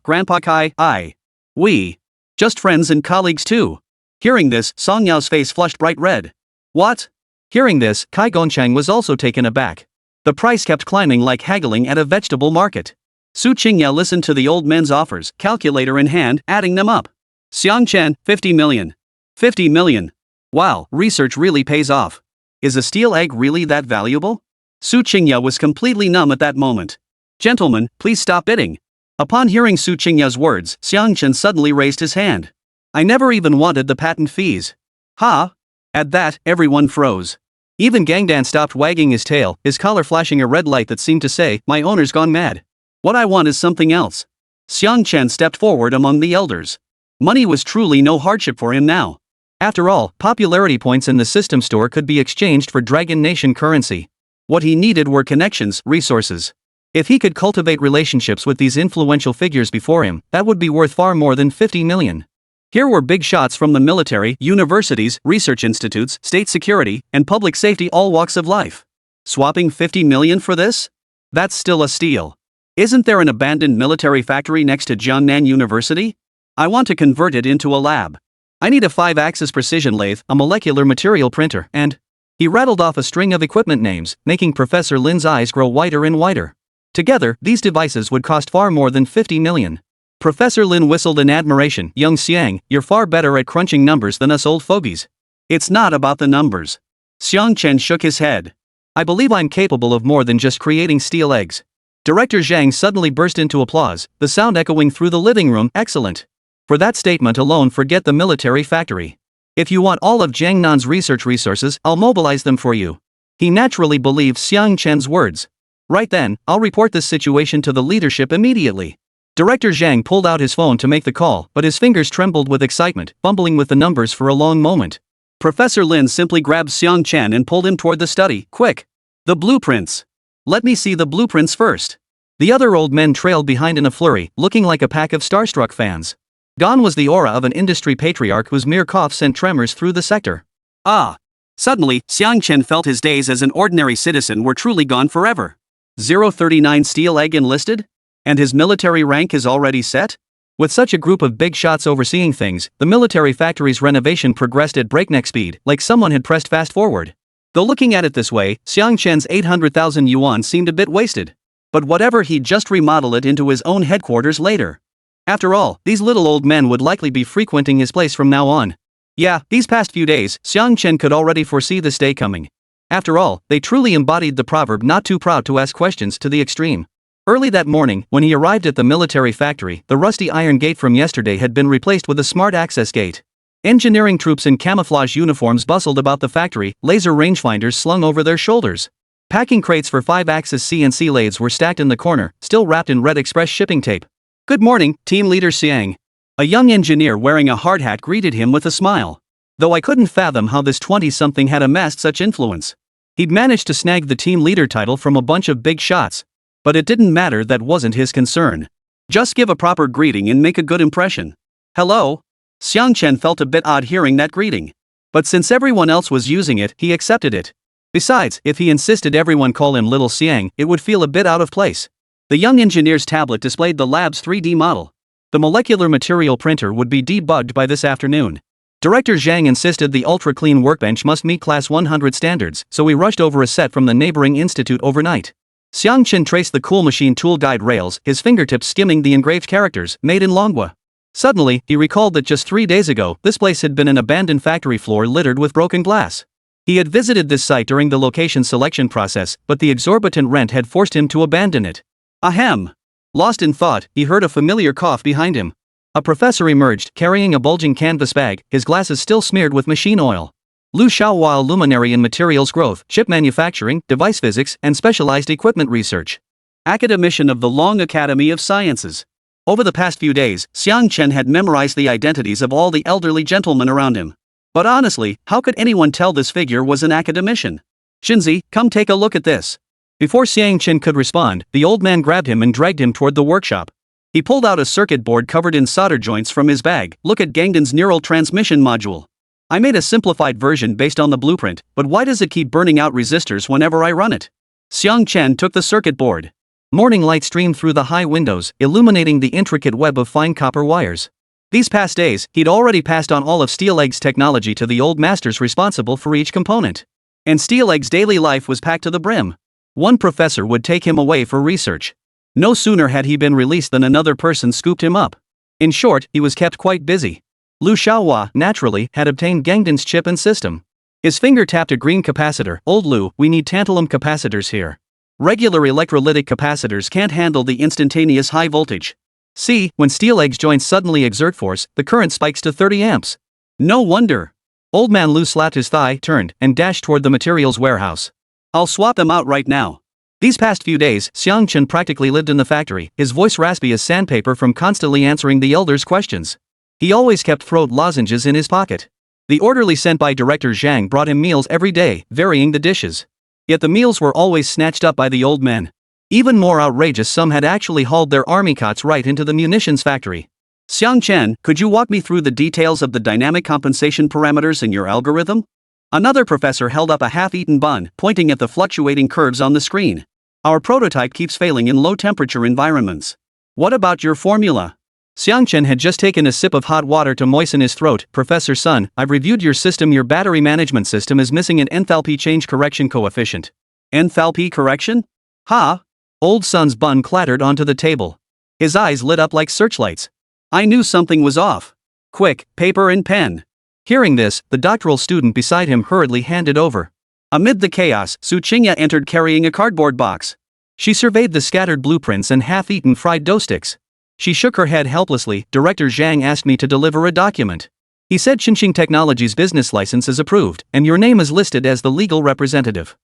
Grandpa Kai, We. Just friends and colleagues too. Hearing this, Song Yao's face flushed bright red. What? Hearing this, Kai Gongchang was also taken aback. The price kept climbing like haggling at a vegetable market. Su Qingyao listened to the old men's offers, calculator in hand, adding them up. Xiang Chen, 50 million. 50 million. Wow, research really pays off. Is a steel egg really that valuable? Su Qingyao was completely numb at that moment. Gentlemen, please stop bidding. Upon hearing Su Qingyao's words, Xiang Chen suddenly raised his hand. I never even wanted the patent fees. Ha! At that, everyone froze. Even Gangdan stopped wagging his tail, his collar flashing a red light that seemed to say, my owner's gone mad. What I want is something else. Xiang Chen stepped forward among the elders. Money was truly no hardship for him now. After all, popularity points in the system store could be exchanged for Dragon Nation currency. What he needed were connections, resources. If he could cultivate relationships with these influential figures before him, that would be worth far more than 50 million. Here were big shots from the military, universities, research institutes, state security, and public safety, all walks of life. Swapping 50 million for this? That's still a steal. Isn't there an abandoned military factory next to Jiangnan University? I want to convert it into a lab. I need a 5-axis precision lathe, a molecular material printer, and... He rattled off a string of equipment names, making Professor Lin's eyes grow wider and wider. Together, these devices would cost far more than 50 million. Professor Lin whistled in admiration. Young Xiang, you're far better at crunching numbers than us old fogies. It's not about the numbers. Xiang Chen shook his head. I believe I'm capable of more than just creating steel eggs. Director Zhang suddenly burst into applause, the sound echoing through the living room. Excellent. For that statement alone, forget the military factory. If you want all of Jiangnan's research resources, I'll mobilize them for you. He naturally believed Xiang Chen's words. Right then, I'll report this situation to the leadership immediately. Director Zhang pulled out his phone to make the call, but his fingers trembled with excitement, fumbling with the numbers for a long moment. Professor Lin simply grabbed Xiang Chen and pulled him toward the study. Quick! The blueprints! Let me see the blueprints first. The other old men trailed behind in a flurry, looking like a pack of starstruck fans. Gone was the aura of an industry patriarch whose mere cough sent tremors through the sector. Ah! Suddenly, Xiang Chen felt his days as an ordinary citizen were truly gone forever. 039 steel egg enlisted? And his military rank is already set? With such a group of big shots overseeing things, the military factory's renovation progressed at breakneck speed, like someone had pressed fast forward. Though looking at it this way, Xiang Chen's 800,000 yuan seemed a bit wasted. But whatever, he'd just remodel it into his own headquarters later. After all, these little old men would likely be frequenting his place from now on. Yeah, these past few days, Xiang Chen could already foresee this day coming. After all, they truly embodied the proverb not too proud to ask questions to the extreme. Early that morning, when he arrived at the military factory, the rusty iron gate from yesterday had been replaced with a smart access gate. Engineering troops in camouflage uniforms bustled about the factory, laser rangefinders slung over their shoulders. Packing crates for 5-axis CNC lathes were stacked in the corner, still wrapped in red express shipping tape. Good morning, team leader Xiang. A young engineer wearing a hard hat greeted him with a smile. Though I couldn't fathom how this 20-something had amassed such influence. He'd managed to snag the team leader title from a bunch of big shots. But it didn't matter, that wasn't his concern. Just give a proper greeting and make a good impression. Hello? Xiang Chen felt a bit odd hearing that greeting. But since everyone else was using it, he accepted it. Besides, if he insisted everyone call him Little Xiang, it would feel a bit out of place. The young engineer's tablet displayed the lab's 3D model. The molecular material printer would be debugged by this afternoon. Director Zhang insisted the ultra-clean workbench must meet Class 100 standards, so we rushed over a set from the neighboring institute overnight. Xiang Chen traced the cool machine tool guide rails, his fingertips skimming the engraved characters, made in Manhwa. Suddenly, he recalled that just 3 days ago, this place had been an abandoned factory floor littered with broken glass. He had visited this site during the location selection process, but the exorbitant rent had forced him to abandon it. Ahem! Lost in thought, he heard a familiar cough behind him. A professor emerged, carrying a bulging canvas bag, his glasses still smeared with machine oil. Lu Xiaowao, luminary in materials growth, chip manufacturing, device physics, and specialized equipment research. Academician of the Long Academy of Sciences. Over the past few days, Xiang Chen had memorized the identities of all the elderly gentlemen around him. But honestly, how could anyone tell this figure was an academician? Shinzi, come take a look at this. Before Xiang Chen could respond, the old man grabbed him and dragged him toward the workshop. He pulled out a circuit board covered in solder joints from his bag. Look at Gangdan's neural transmission module. I made a simplified version based on the blueprint, but why does it keep burning out resistors whenever I run it? Xiang Chen took the circuit board. Morning light streamed through the high windows, illuminating the intricate web of fine copper wires. These past days, he'd already passed on all of Steeleg's technology to the old masters responsible for each component. And Steeleg's daily life was packed to the brim. One professor would take him away for research. No sooner had he been released than another person scooped him up. In short, he was kept quite busy. Lu Xiaohua, naturally, had obtained Gangdan's chip and system. His finger tapped a green capacitor. Old Lu, we need tantalum capacitors here. Regular electrolytic capacitors can't handle the instantaneous high voltage. See, when Steeleg's joints suddenly exert force, the current spikes to 30 amps. No wonder. Old man Lu slapped his thigh, turned, and dashed toward the materials warehouse. I'll swap them out right now. These past few days, Xiang Chen practically lived in the factory, his voice raspy as sandpaper from constantly answering the elders' questions. He always kept throat lozenges in his pocket. The orderly sent by Director Zhang brought him meals every day, varying the dishes. Yet the meals were always snatched up by the old men. Even more outrageous, some had actually hauled their army cots right into the munitions factory. Xiang Chen, could you walk me through the details of the dynamic compensation parameters in your algorithm? Another professor held up a half-eaten bun, pointing at the fluctuating curves on the screen. Our prototype keeps failing in low-temperature environments. What about your formula? Xiang Chen had just taken a sip of hot water to moisten his throat. Professor Sun, I've reviewed your system. Your battery management system is missing an enthalpy change correction coefficient. Enthalpy correction? Ha! Old Sun's bun clattered onto the table. His eyes lit up like searchlights. I knew something was off. Quick, paper and pen. Hearing this, the doctoral student beside him hurriedly handed over. Amid the chaos, Su Qingya entered carrying a cardboard box. She surveyed the scattered blueprints and half-eaten fried dough sticks. She shook her head helplessly. Director Zhang asked me to deliver a document. He said Xinxing Technology's business license is approved, and your name is listed as the legal representative.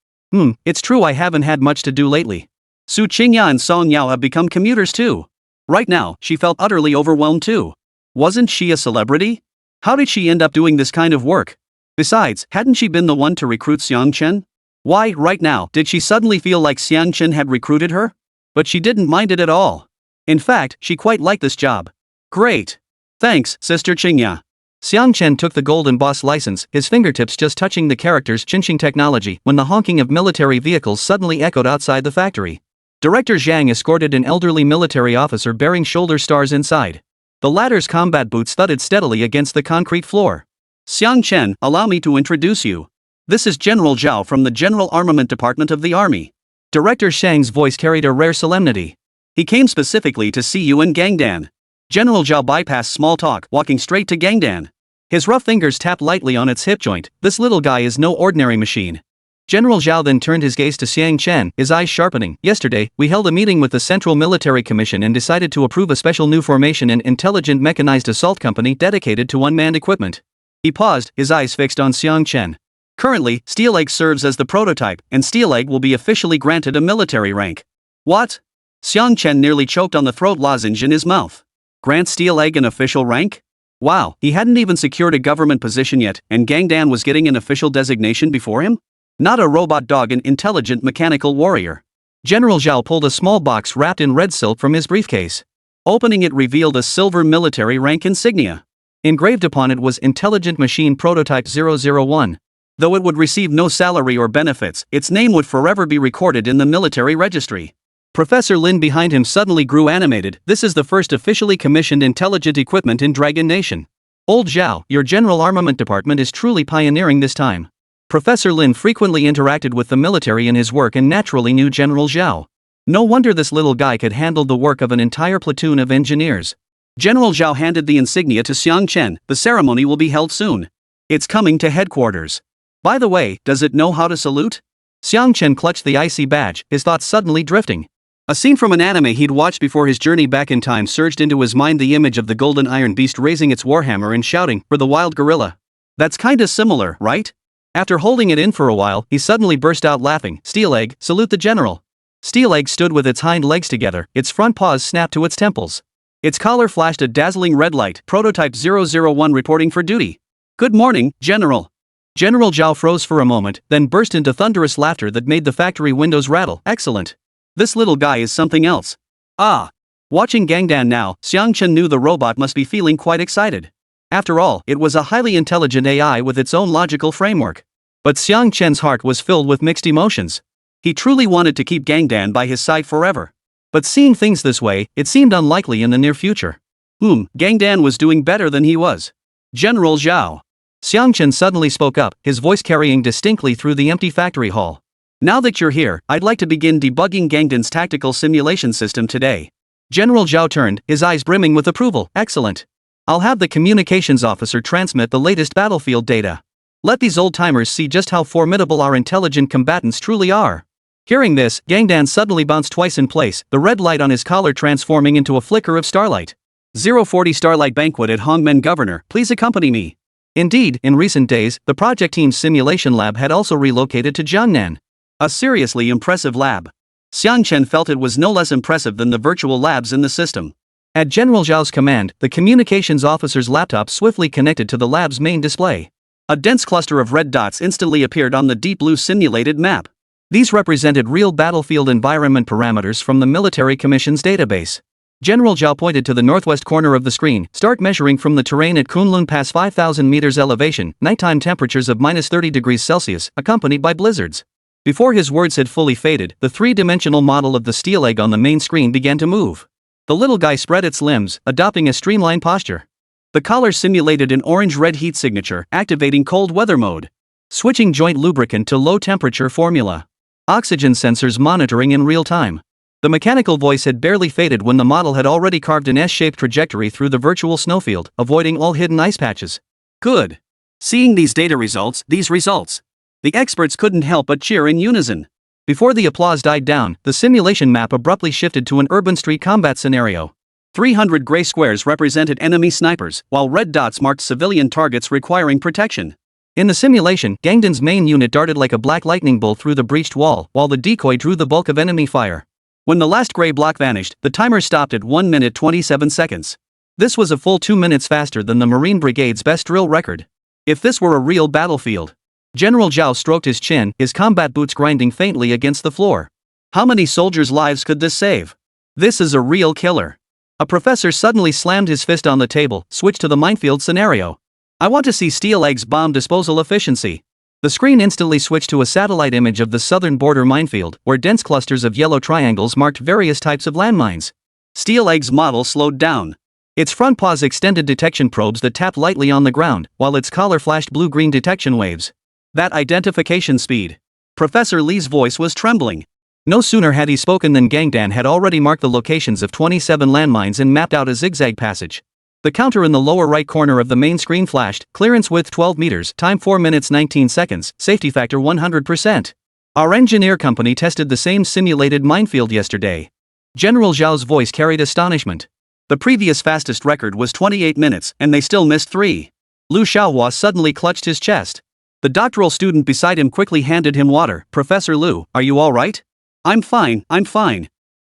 It's true I haven't had much to do lately. Su Qingya and Song Yao have become commuters too. Right now, she felt utterly overwhelmed too. Wasn't she a celebrity? How did she end up doing this kind of work? Besides, hadn't she been the one to recruit Xiang Chen? Why, right now, did she suddenly feel like Xiang Chen had recruited her? But she didn't mind it at all. In fact, she quite liked this job. Great. Thanks, Sister Qingya. Xiang Chen took the golden boss license, his fingertips just touching the characters Xinxing Technology, when the honking of military vehicles suddenly echoed outside the factory. Director Zhang escorted an elderly military officer bearing shoulder stars inside. The latter's combat boots thudded steadily against the concrete floor. Xiang Chen, allow me to introduce you. This is General Zhao from the General Armament Department of the Army. Director Shang's voice carried a rare solemnity. He came specifically to see you in Gangdan. General Zhao bypassed small talk, walking straight to Gangdan. His rough fingers tapped lightly on its hip joint. This little guy is no ordinary machine. General Zhao then turned his gaze to Xiang Chen, his eyes sharpening. Yesterday, we held a meeting with the Central Military Commission and decided to approve a special new formation, an intelligent mechanized assault company dedicated to unmanned equipment. He paused, his eyes fixed on Xiang Chen. Currently, Steeleg serves as the prototype, and Steeleg will be officially granted a military rank. What? Xiang Chen nearly choked on the throat lozenge in his mouth. Grant Steeleg an official rank? Wow, he hadn't even secured a government position yet, and Gangdan was getting an official designation before him? Not a robot dog, an intelligent mechanical warrior. General Zhao pulled a small box wrapped in red silk from his briefcase. Opening it revealed a silver military rank insignia. Engraved upon it was Intelligent Machine Prototype 001. Though it would receive no salary or benefits, its name would forever be recorded in the military registry. Professor Lin behind him suddenly grew animated. This is the first officially commissioned intelligent equipment in Dragon Nation. Old Zhao, your General Armament Department is truly pioneering this time. Professor Lin frequently interacted with the military in his work and naturally knew General Zhao. No wonder this little guy could handle the work of an entire platoon of engineers. General Zhao handed the insignia to Xiang Chen. The ceremony will be held soon. It's coming to headquarters. By the way, does it know how to salute? Xiang Chen clutched the IC badge, his thoughts suddenly drifting. A scene from an anime he'd watched before his journey back in time surged into his mind, the image of the golden iron beast raising its warhammer and shouting, "For the wild gorilla." That's kinda similar, right? After holding it in for a while, he suddenly burst out laughing. Steeleg, salute the general. Steeleg stood with its hind legs together, its front paws snapped to its temples. Its collar flashed a dazzling red light. Prototype 001 reporting for duty. Good morning, General. General Zhao froze for a moment, then burst into thunderous laughter that made the factory windows rattle. Excellent. This little guy is something else. Ah. Watching Gangdan now, Xiang Chen knew the robot must be feeling quite excited. After all, it was a highly intelligent AI with its own logical framework. But Xiang Chen's heart was filled with mixed emotions. He truly wanted to keep Gangdan by his side forever. But seeing things this way, it seemed unlikely in the near future. Gangdan was doing better than he was. General Zhao. Xiang Chen suddenly spoke up, his voice carrying distinctly through the empty factory hall. Now that you're here, I'd like to begin debugging Gangdan's tactical simulation system today. General Zhao turned, his eyes brimming with approval. Excellent. I'll have the communications officer transmit the latest battlefield data. Let these old-timers see just how formidable our intelligent combatants truly are. Hearing this, Gangdan suddenly bounced twice in place, the red light on his collar transforming into a flicker of starlight. 040 Starlight Banquet at Hongmen Governor, please accompany me. Indeed, in recent days, the project team's simulation lab had also relocated to Jiangnan. A seriously impressive lab. Xiang Chen felt it was no less impressive than the virtual labs in the system. At General Zhao's command, the communications officer's laptop swiftly connected to the lab's main display. A dense cluster of red dots instantly appeared on the deep blue simulated map. These represented real battlefield environment parameters from the Military Commission's database. General Zhao pointed to the northwest corner of the screen. Start measuring from the terrain at Kunlun Pass 5,000 meters elevation, nighttime temperatures of -30 degrees Celsius, accompanied by blizzards. Before his words had fully faded, the three-dimensional model of the steel egg on the main screen began to move. The little guy spread its limbs, adopting a streamlined posture. The collar simulated an orange-red heat signature, activating cold weather mode. Switching joint lubricant to low-temperature formula. Oxygen sensors monitoring in real time. The mechanical voice had barely faded when the model had already carved an S-shaped trajectory through the virtual snowfield, avoiding all hidden ice patches. Good. Seeing these data results, the experts couldn't help but cheer in unison. Before the applause died down, the simulation map abruptly shifted to an urban street combat scenario. 300 gray squares represented enemy snipers, while red dots marked civilian targets requiring protection. In the simulation, Gangdan's main unit darted like a black lightning bolt through the breached wall, while the decoy drew the bulk of enemy fire. When the last gray block vanished, the timer stopped at 1 minute 27 seconds. This was a full 2 minutes faster than the Marine Brigade's best drill record. If this were a real battlefield. General Zhao stroked his chin, his combat boots grinding faintly against the floor. How many soldiers' lives could this save? This is a real killer. A professor suddenly slammed his fist on the table, switched to the minefield scenario. I want to see Steel Egg's bomb disposal efficiency. The screen instantly switched to a satellite image of the southern border minefield, where dense clusters of yellow triangles marked various types of landmines. Steel Egg's model slowed down. Its front paws extended detection probes that tapped lightly on the ground, while its collar flashed blue-green detection waves. That identification speed. Professor Li's voice was trembling. No sooner had he spoken than Gangdan had already marked the locations of 27 landmines and mapped out a zigzag passage. The counter in the lower right corner of the main screen flashed, clearance width 12 meters, time 4 minutes 19 seconds, safety factor 100%. Our engineer company tested the same simulated minefield yesterday. General Zhao's voice carried astonishment. The previous fastest record was 28 minutes, and they still missed 3. Lu Xiaohua suddenly clutched his chest. The doctoral student beside him quickly handed him water. Professor Lu, are you all right? I'm fine.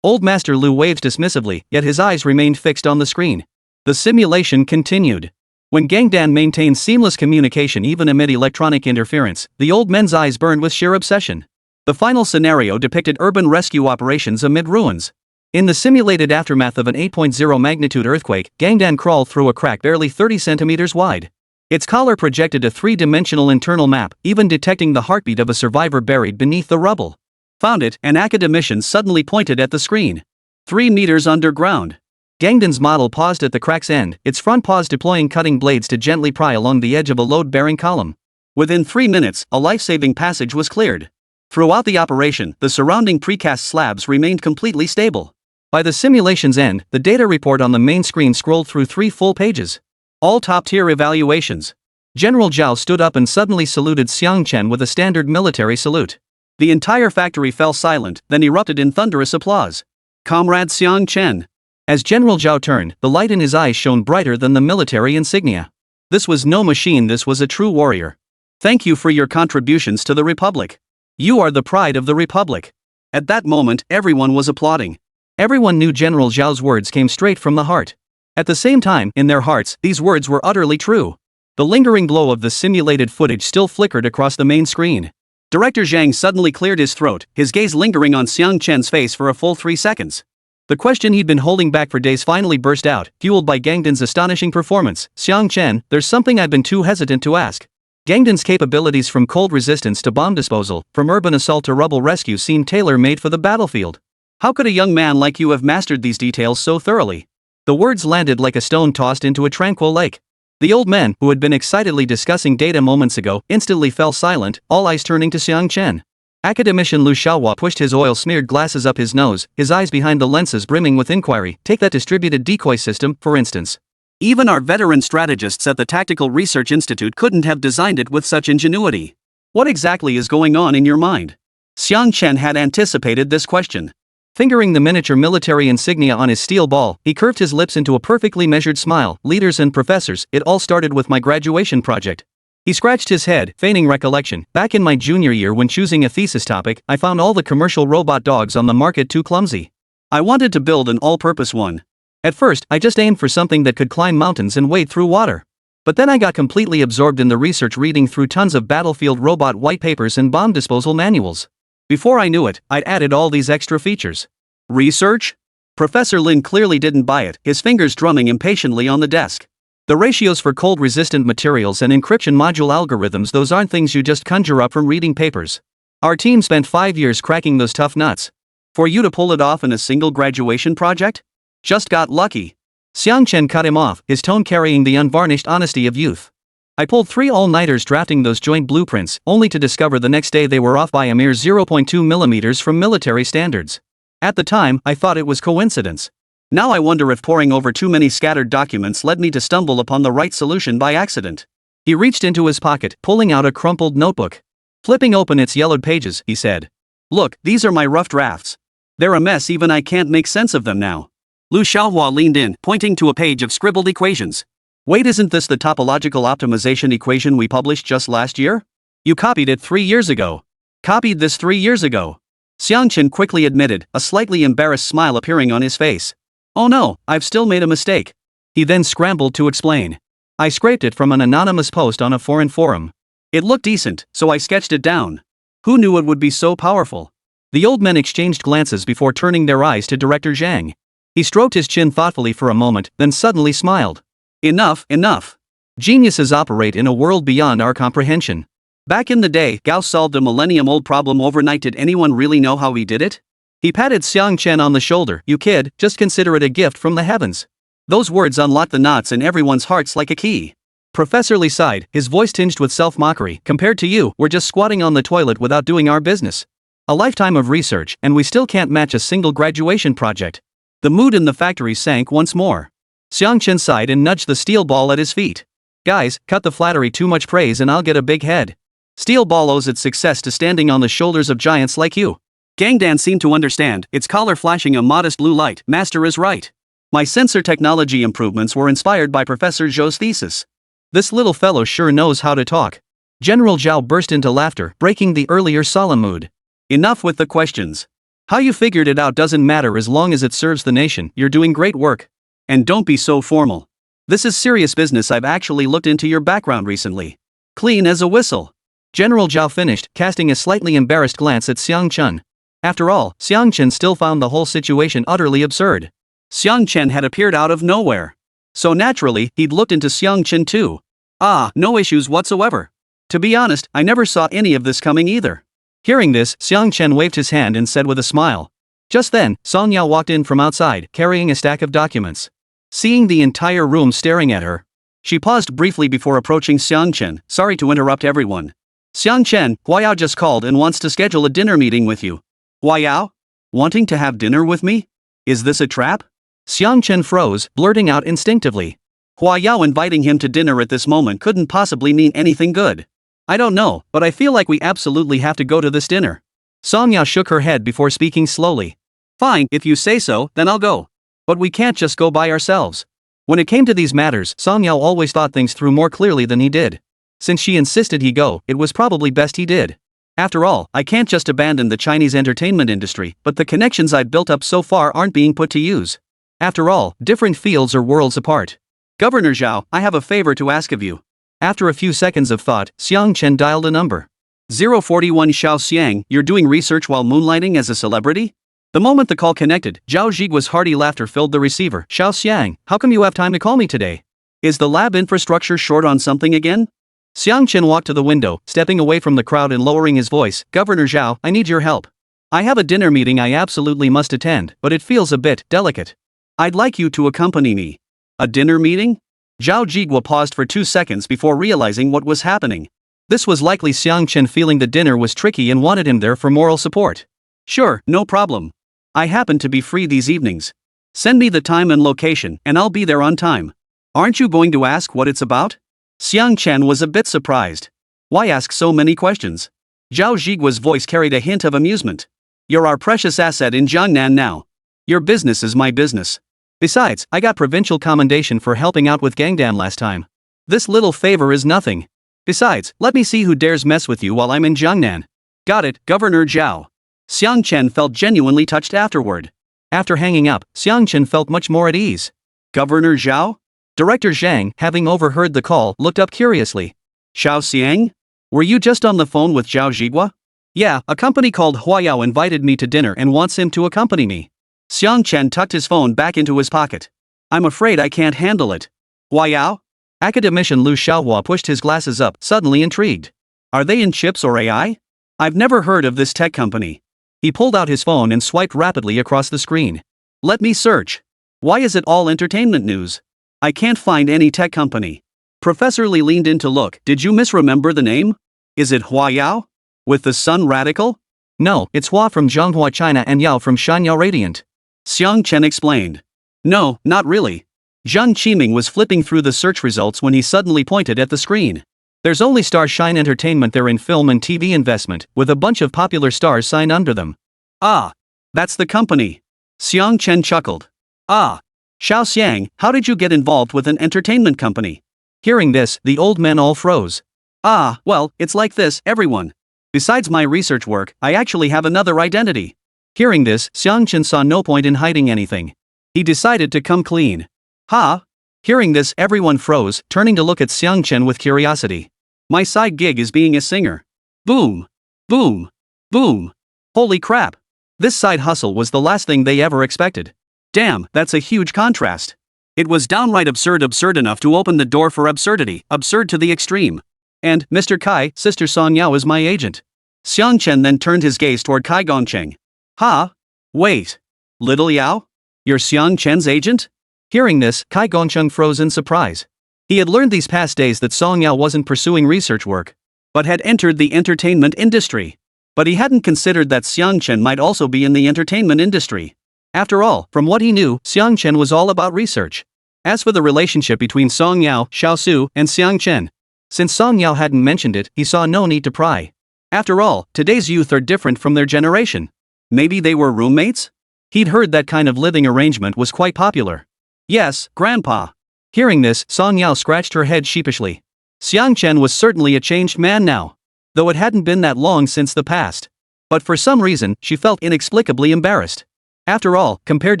Old Master Lu waved dismissively, yet his eyes remained fixed on the screen. The simulation continued. When Gangdan maintained seamless communication even amid electronic interference, the old man's eyes burned with sheer obsession. The final scenario depicted urban rescue operations amid ruins. In the simulated aftermath of an 8.0 magnitude earthquake, Gangdan crawled through a crack barely 30 centimeters wide. Its collar projected a three-dimensional internal map, even detecting the heartbeat of a survivor buried beneath the rubble. Found it, an academician suddenly pointed at the screen. 3 meters underground. Gangdan's model paused at the crack's end, its front paws deploying cutting blades to gently pry along the edge of a load-bearing column. Within 3 minutes, a life-saving passage was cleared. Throughout the operation, the surrounding precast slabs remained completely stable. By the simulation's end, the data report on the main screen scrolled through 3 full pages. All top-tier evaluations. General Zhao stood up and suddenly saluted Xiang Chen with a standard military salute. The entire factory fell silent, then erupted in thunderous applause. Comrade Xiang Chen. As General Zhao turned, the light in his eyes shone brighter than the military insignia. This was no machine, this was a true warrior. Thank you for your contributions to the Republic. You are the pride of the Republic. At that moment, everyone was applauding. Everyone knew General Zhao's words came straight from the heart. At the same time, in their hearts, these words were utterly true. The lingering glow of the simulated footage still flickered across the main screen. Director Zhang suddenly cleared his throat, his gaze lingering on Xiang Chen's face for a full 3 seconds. The question he'd been holding back for days finally burst out, fueled by Gangdan's astonishing performance. Xiang Chen, there's something I've been too hesitant to ask. Gangdan's capabilities from cold resistance to bomb disposal, from urban assault to rubble rescue seem tailor-made for the battlefield. How could a young man like you have mastered these details so thoroughly? The words landed like a stone tossed into a tranquil lake. The old men, who had been excitedly discussing data moments ago, instantly fell silent, all eyes turning to Xiang Chen. Academician Lu Xiaohua pushed his oil-smeared glasses up his nose, his eyes behind the lenses brimming with inquiry. Take that distributed decoy system, for instance. Even our veteran strategists at the Tactical Research Institute couldn't have designed it with such ingenuity. What exactly is going on in your mind? Xiang Chen had anticipated this question. Fingering the miniature military insignia on his steel ball, he curved his lips into a perfectly measured smile. Leaders and professors, it all started with my graduation project. He scratched his head, feigning recollection. Back in my junior year when choosing a thesis topic, I found all the commercial robot dogs on the market too clumsy. I wanted to build an all-purpose one. At first, I just aimed for something that could climb mountains and wade through water. But then I got completely absorbed in the research, reading through tons of battlefield robot white papers and bomb disposal manuals. Before I knew it, I'd added all these extra features. Research? Professor Lin clearly didn't buy it, his fingers drumming impatiently on the desk. The ratios for cold-resistant materials and encryption module algorithms, those aren't things you just conjure up from reading papers. Our team spent 5 years cracking those tough nuts. For you to pull it off in a single graduation project? Just got lucky. Xiang Chen cut him off, his tone carrying the unvarnished honesty of youth. I pulled 3 all-nighters drafting those joint blueprints, only to discover the next day they were off by a mere 0.2 millimeters from military standards. At the time, I thought it was coincidence. Now I wonder if poring over too many scattered documents led me to stumble upon the right solution by accident. He reached into his pocket, pulling out a crumpled notebook. Flipping open its yellowed pages, he said. Look, these are my rough drafts. They're a mess, even I can't make sense of them now. Lu Xiaohua leaned in, pointing to a page of scribbled equations. Wait, isn't this the topological optimization equation we published just last year? You copied it 3 years ago. Copied this 3 years ago. Xiang Chen quickly admitted, a slightly embarrassed smile appearing on his face. Oh no, I've still made a mistake. He then scrambled to explain. I scraped it from an anonymous post on a foreign forum. It looked decent, so I sketched it down. Who knew it would be so powerful? The old men exchanged glances before turning their eyes to Director Zhang. He stroked his chin thoughtfully for a moment, then suddenly smiled. Enough, enough. Geniuses operate in a world beyond our comprehension. Back in the day, Gauss solved a millennium-old problem overnight. Did anyone really know how he did it? He patted Xiang Chen on the shoulder. You kid, just consider it a gift from the heavens. Those words unlocked the knots in everyone's hearts like a key. Professor Li sighed, his voice tinged with self-mockery. Compared to you, we're just squatting on the toilet without doing our business. A lifetime of research, and we still can't match a single graduation project. The mood in the factory sank once more. Xiang Chen sighed and nudged the steel ball at his feet. Guys, cut the flattery, too much praise and I'll get a big head. Steel ball owes its success to standing on the shoulders of giants like you. Gangdan seemed to understand, its collar flashing a modest blue light. Master is right. My sensor technology improvements were inspired by Professor Zhou's thesis. This little fellow sure knows how to talk. General Zhao burst into laughter, breaking the earlier solemn mood. Enough with the questions. How you figured it out doesn't matter as long as it serves the nation. You're doing great work. And don't be so formal. This is serious business. I've actually looked into your background recently. Clean as a whistle. General Zhao finished, casting a slightly embarrassed glance at Xiang Chen. After all, Xiang Chen still found the whole situation utterly absurd. Xiang Chen had appeared out of nowhere. So naturally, he'd looked into Xiang Chen too. No issues whatsoever. To be honest, I never saw any of this coming either. Hearing this, Xiang Chen waved his hand and said with a smile. Just then, Song Yao walked in from outside, carrying a stack of documents. Seeing the entire room staring at her, she paused briefly before approaching Xiang Chen. Sorry to interrupt everyone. Xiang Chen, Hua Yao just called and wants to schedule a dinner meeting with you. Hua Yao? Wanting to have dinner with me? Is this a trap? Xiang Chen froze, blurting out instinctively. Hua Yao inviting him to dinner at this moment couldn't possibly mean anything good. I don't know, but I feel like we absolutely have to go to this dinner. Song Yao shook her head before speaking slowly. Fine, if you say so, then I'll go. But we can't just go by ourselves. When it came to these matters, Song Yao always thought things through more clearly than he did. Since she insisted he go, it was probably best he did. After all, I can't just abandon the Chinese entertainment industry, but the connections I've built up so far aren't being put to use. After all, different fields are worlds apart. Governor Zhao, I have a favor to ask of you. After a few seconds of thought, Xiang Chen dialed a number. 041 Xiao Xiang, you're doing research while moonlighting as a celebrity? The moment the call connected, Zhao Zhiguo's hearty laughter filled the receiver. Xiao Xiang, how come you have time to call me today? Is the lab infrastructure short on something again? Xiang Chen walked to the window, stepping away from the crowd and lowering his voice. Governor Zhao, I need your help. I have a dinner meeting I absolutely must attend, but it feels a bit delicate. I'd like you to accompany me. A dinner meeting? Zhao Jigua paused for 2 seconds before realizing what was happening. This was likely Xiang Chen feeling the dinner was tricky and wanted him there for moral support. Sure, no problem. I happen to be free these evenings. Send me the time and location and I'll be there on time. Aren't you going to ask what it's about? Xiang Chen was a bit surprised. Why ask so many questions? Zhao Jigua's voice carried a hint of amusement. You're our precious asset in Jiangnan now. Your business is my business. Besides, I got provincial commendation for helping out with Gangnam last time. This little favor is nothing. Besides, let me see who dares mess with you while I'm in Jiangnan. Got it, Governor Zhao. Xiang Chen felt genuinely touched afterward. After hanging up, Xiang Chen felt much more at ease. Governor Zhao? Director Zhang, having overheard the call, looked up curiously. Xiao Xiang? Were you just on the phone with Zhao Jigua? Yeah, a company called Huayao invited me to dinner and wants him to accompany me. Xiang Chen tucked his phone back into his pocket. I'm afraid I can't handle it. Huayao? Academician Lu Xiaohua pushed his glasses up, suddenly intrigued. Are they in chips or AI? I've never heard of this tech company. He pulled out his phone and swiped rapidly across the screen. Let me search. Why is it all entertainment news? I can't find any tech company. Professor Li leaned in to look. Did you misremember the name? Is it Huayao? With the Sun Radical? No, it's Hua from Zhonghua China and Yao from Shanyao Radiant. Xiang Chen explained. No, not really. Zhang Qiming was flipping through the search results when he suddenly pointed at the screen. There's only Starshine Entertainment there in film and TV investment, with a bunch of popular stars signed under them. Ah, that's the company. Xiang Chen chuckled. Ah, Xiao Xiang, how did you get involved with an entertainment company? Hearing this, the old men all froze. Ah, well, it's like this, everyone. Besides my research work, I actually have another identity. Hearing this, Xiang Chen saw no point in hiding anything. He decided to come clean. Ha! Hearing this, everyone froze, turning to look at Xiang Chen with curiosity. My side gig is being a singer. Boom! Boom! Boom! Holy crap! This side hustle was the last thing they ever expected. Damn, that's a huge contrast. It was downright absurd enough to open the door for absurdity, absurd to the extreme. And, Mr. Kai, Sister Song Yao is my agent. Xiang Chen then turned his gaze toward Kai Gongcheng. Ha! Wait. Little Yao? You're Xiang Chen's agent? Hearing this, Kai Gongcheng froze in surprise. He had learned these past days that Song Yao wasn't pursuing research work, but had entered the entertainment industry. But he hadn't considered that Xiang Chen might also be in the entertainment industry. After all, from what he knew, Xiang Chen was all about research. As for the relationship between Song Yao, Xiao Su, and Xiang Chen, since Song Yao hadn't mentioned it, he saw no need to pry. After all, today's youth are different from their generation. Maybe they were roommates? He'd heard that kind of living arrangement was quite popular. Yes, Grandpa. Hearing this, Song Yao scratched her head sheepishly. Xiang Chen was certainly a changed man now, though it hadn't been that long since the past. But for some reason, she felt inexplicably embarrassed. After all, compared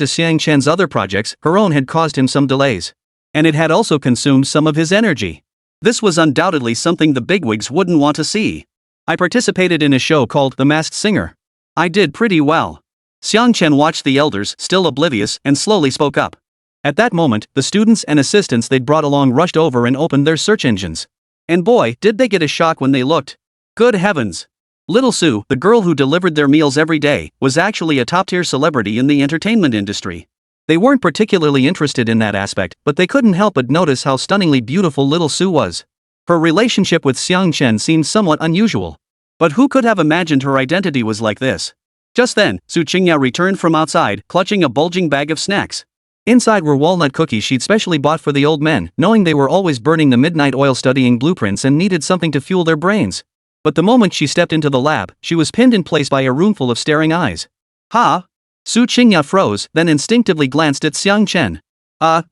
to Xiang Chen's other projects, her own had caused him some delays. And it had also consumed some of his energy. This was undoubtedly something the bigwigs wouldn't want to see. I participated in a show called The Masked Singer. I did pretty well. Xiang Chen watched the elders, still oblivious, and slowly spoke up. At that moment, the students and assistants they'd brought along rushed over and opened their search engines. And boy, did they get a shock when they looked. Good heavens! Little Sue, the girl who delivered their meals every day, was actually a top-tier celebrity in the entertainment industry. They weren't particularly interested in that aspect, but they couldn't help but notice how stunningly beautiful little Sue was. Her relationship with Xiang Chen seemed somewhat unusual. But who could have imagined her identity was like this? Just then, Su Qingya returned from outside, clutching a bulging bag of snacks. Inside were walnut cookies she'd specially bought for the old men, knowing they were always burning the midnight oil studying blueprints and needed something to fuel their brains. But the moment she stepped into the lab, she was pinned in place by a roomful of staring eyes. Ha! Su Qingya froze, then instinctively glanced at Xiang Chen.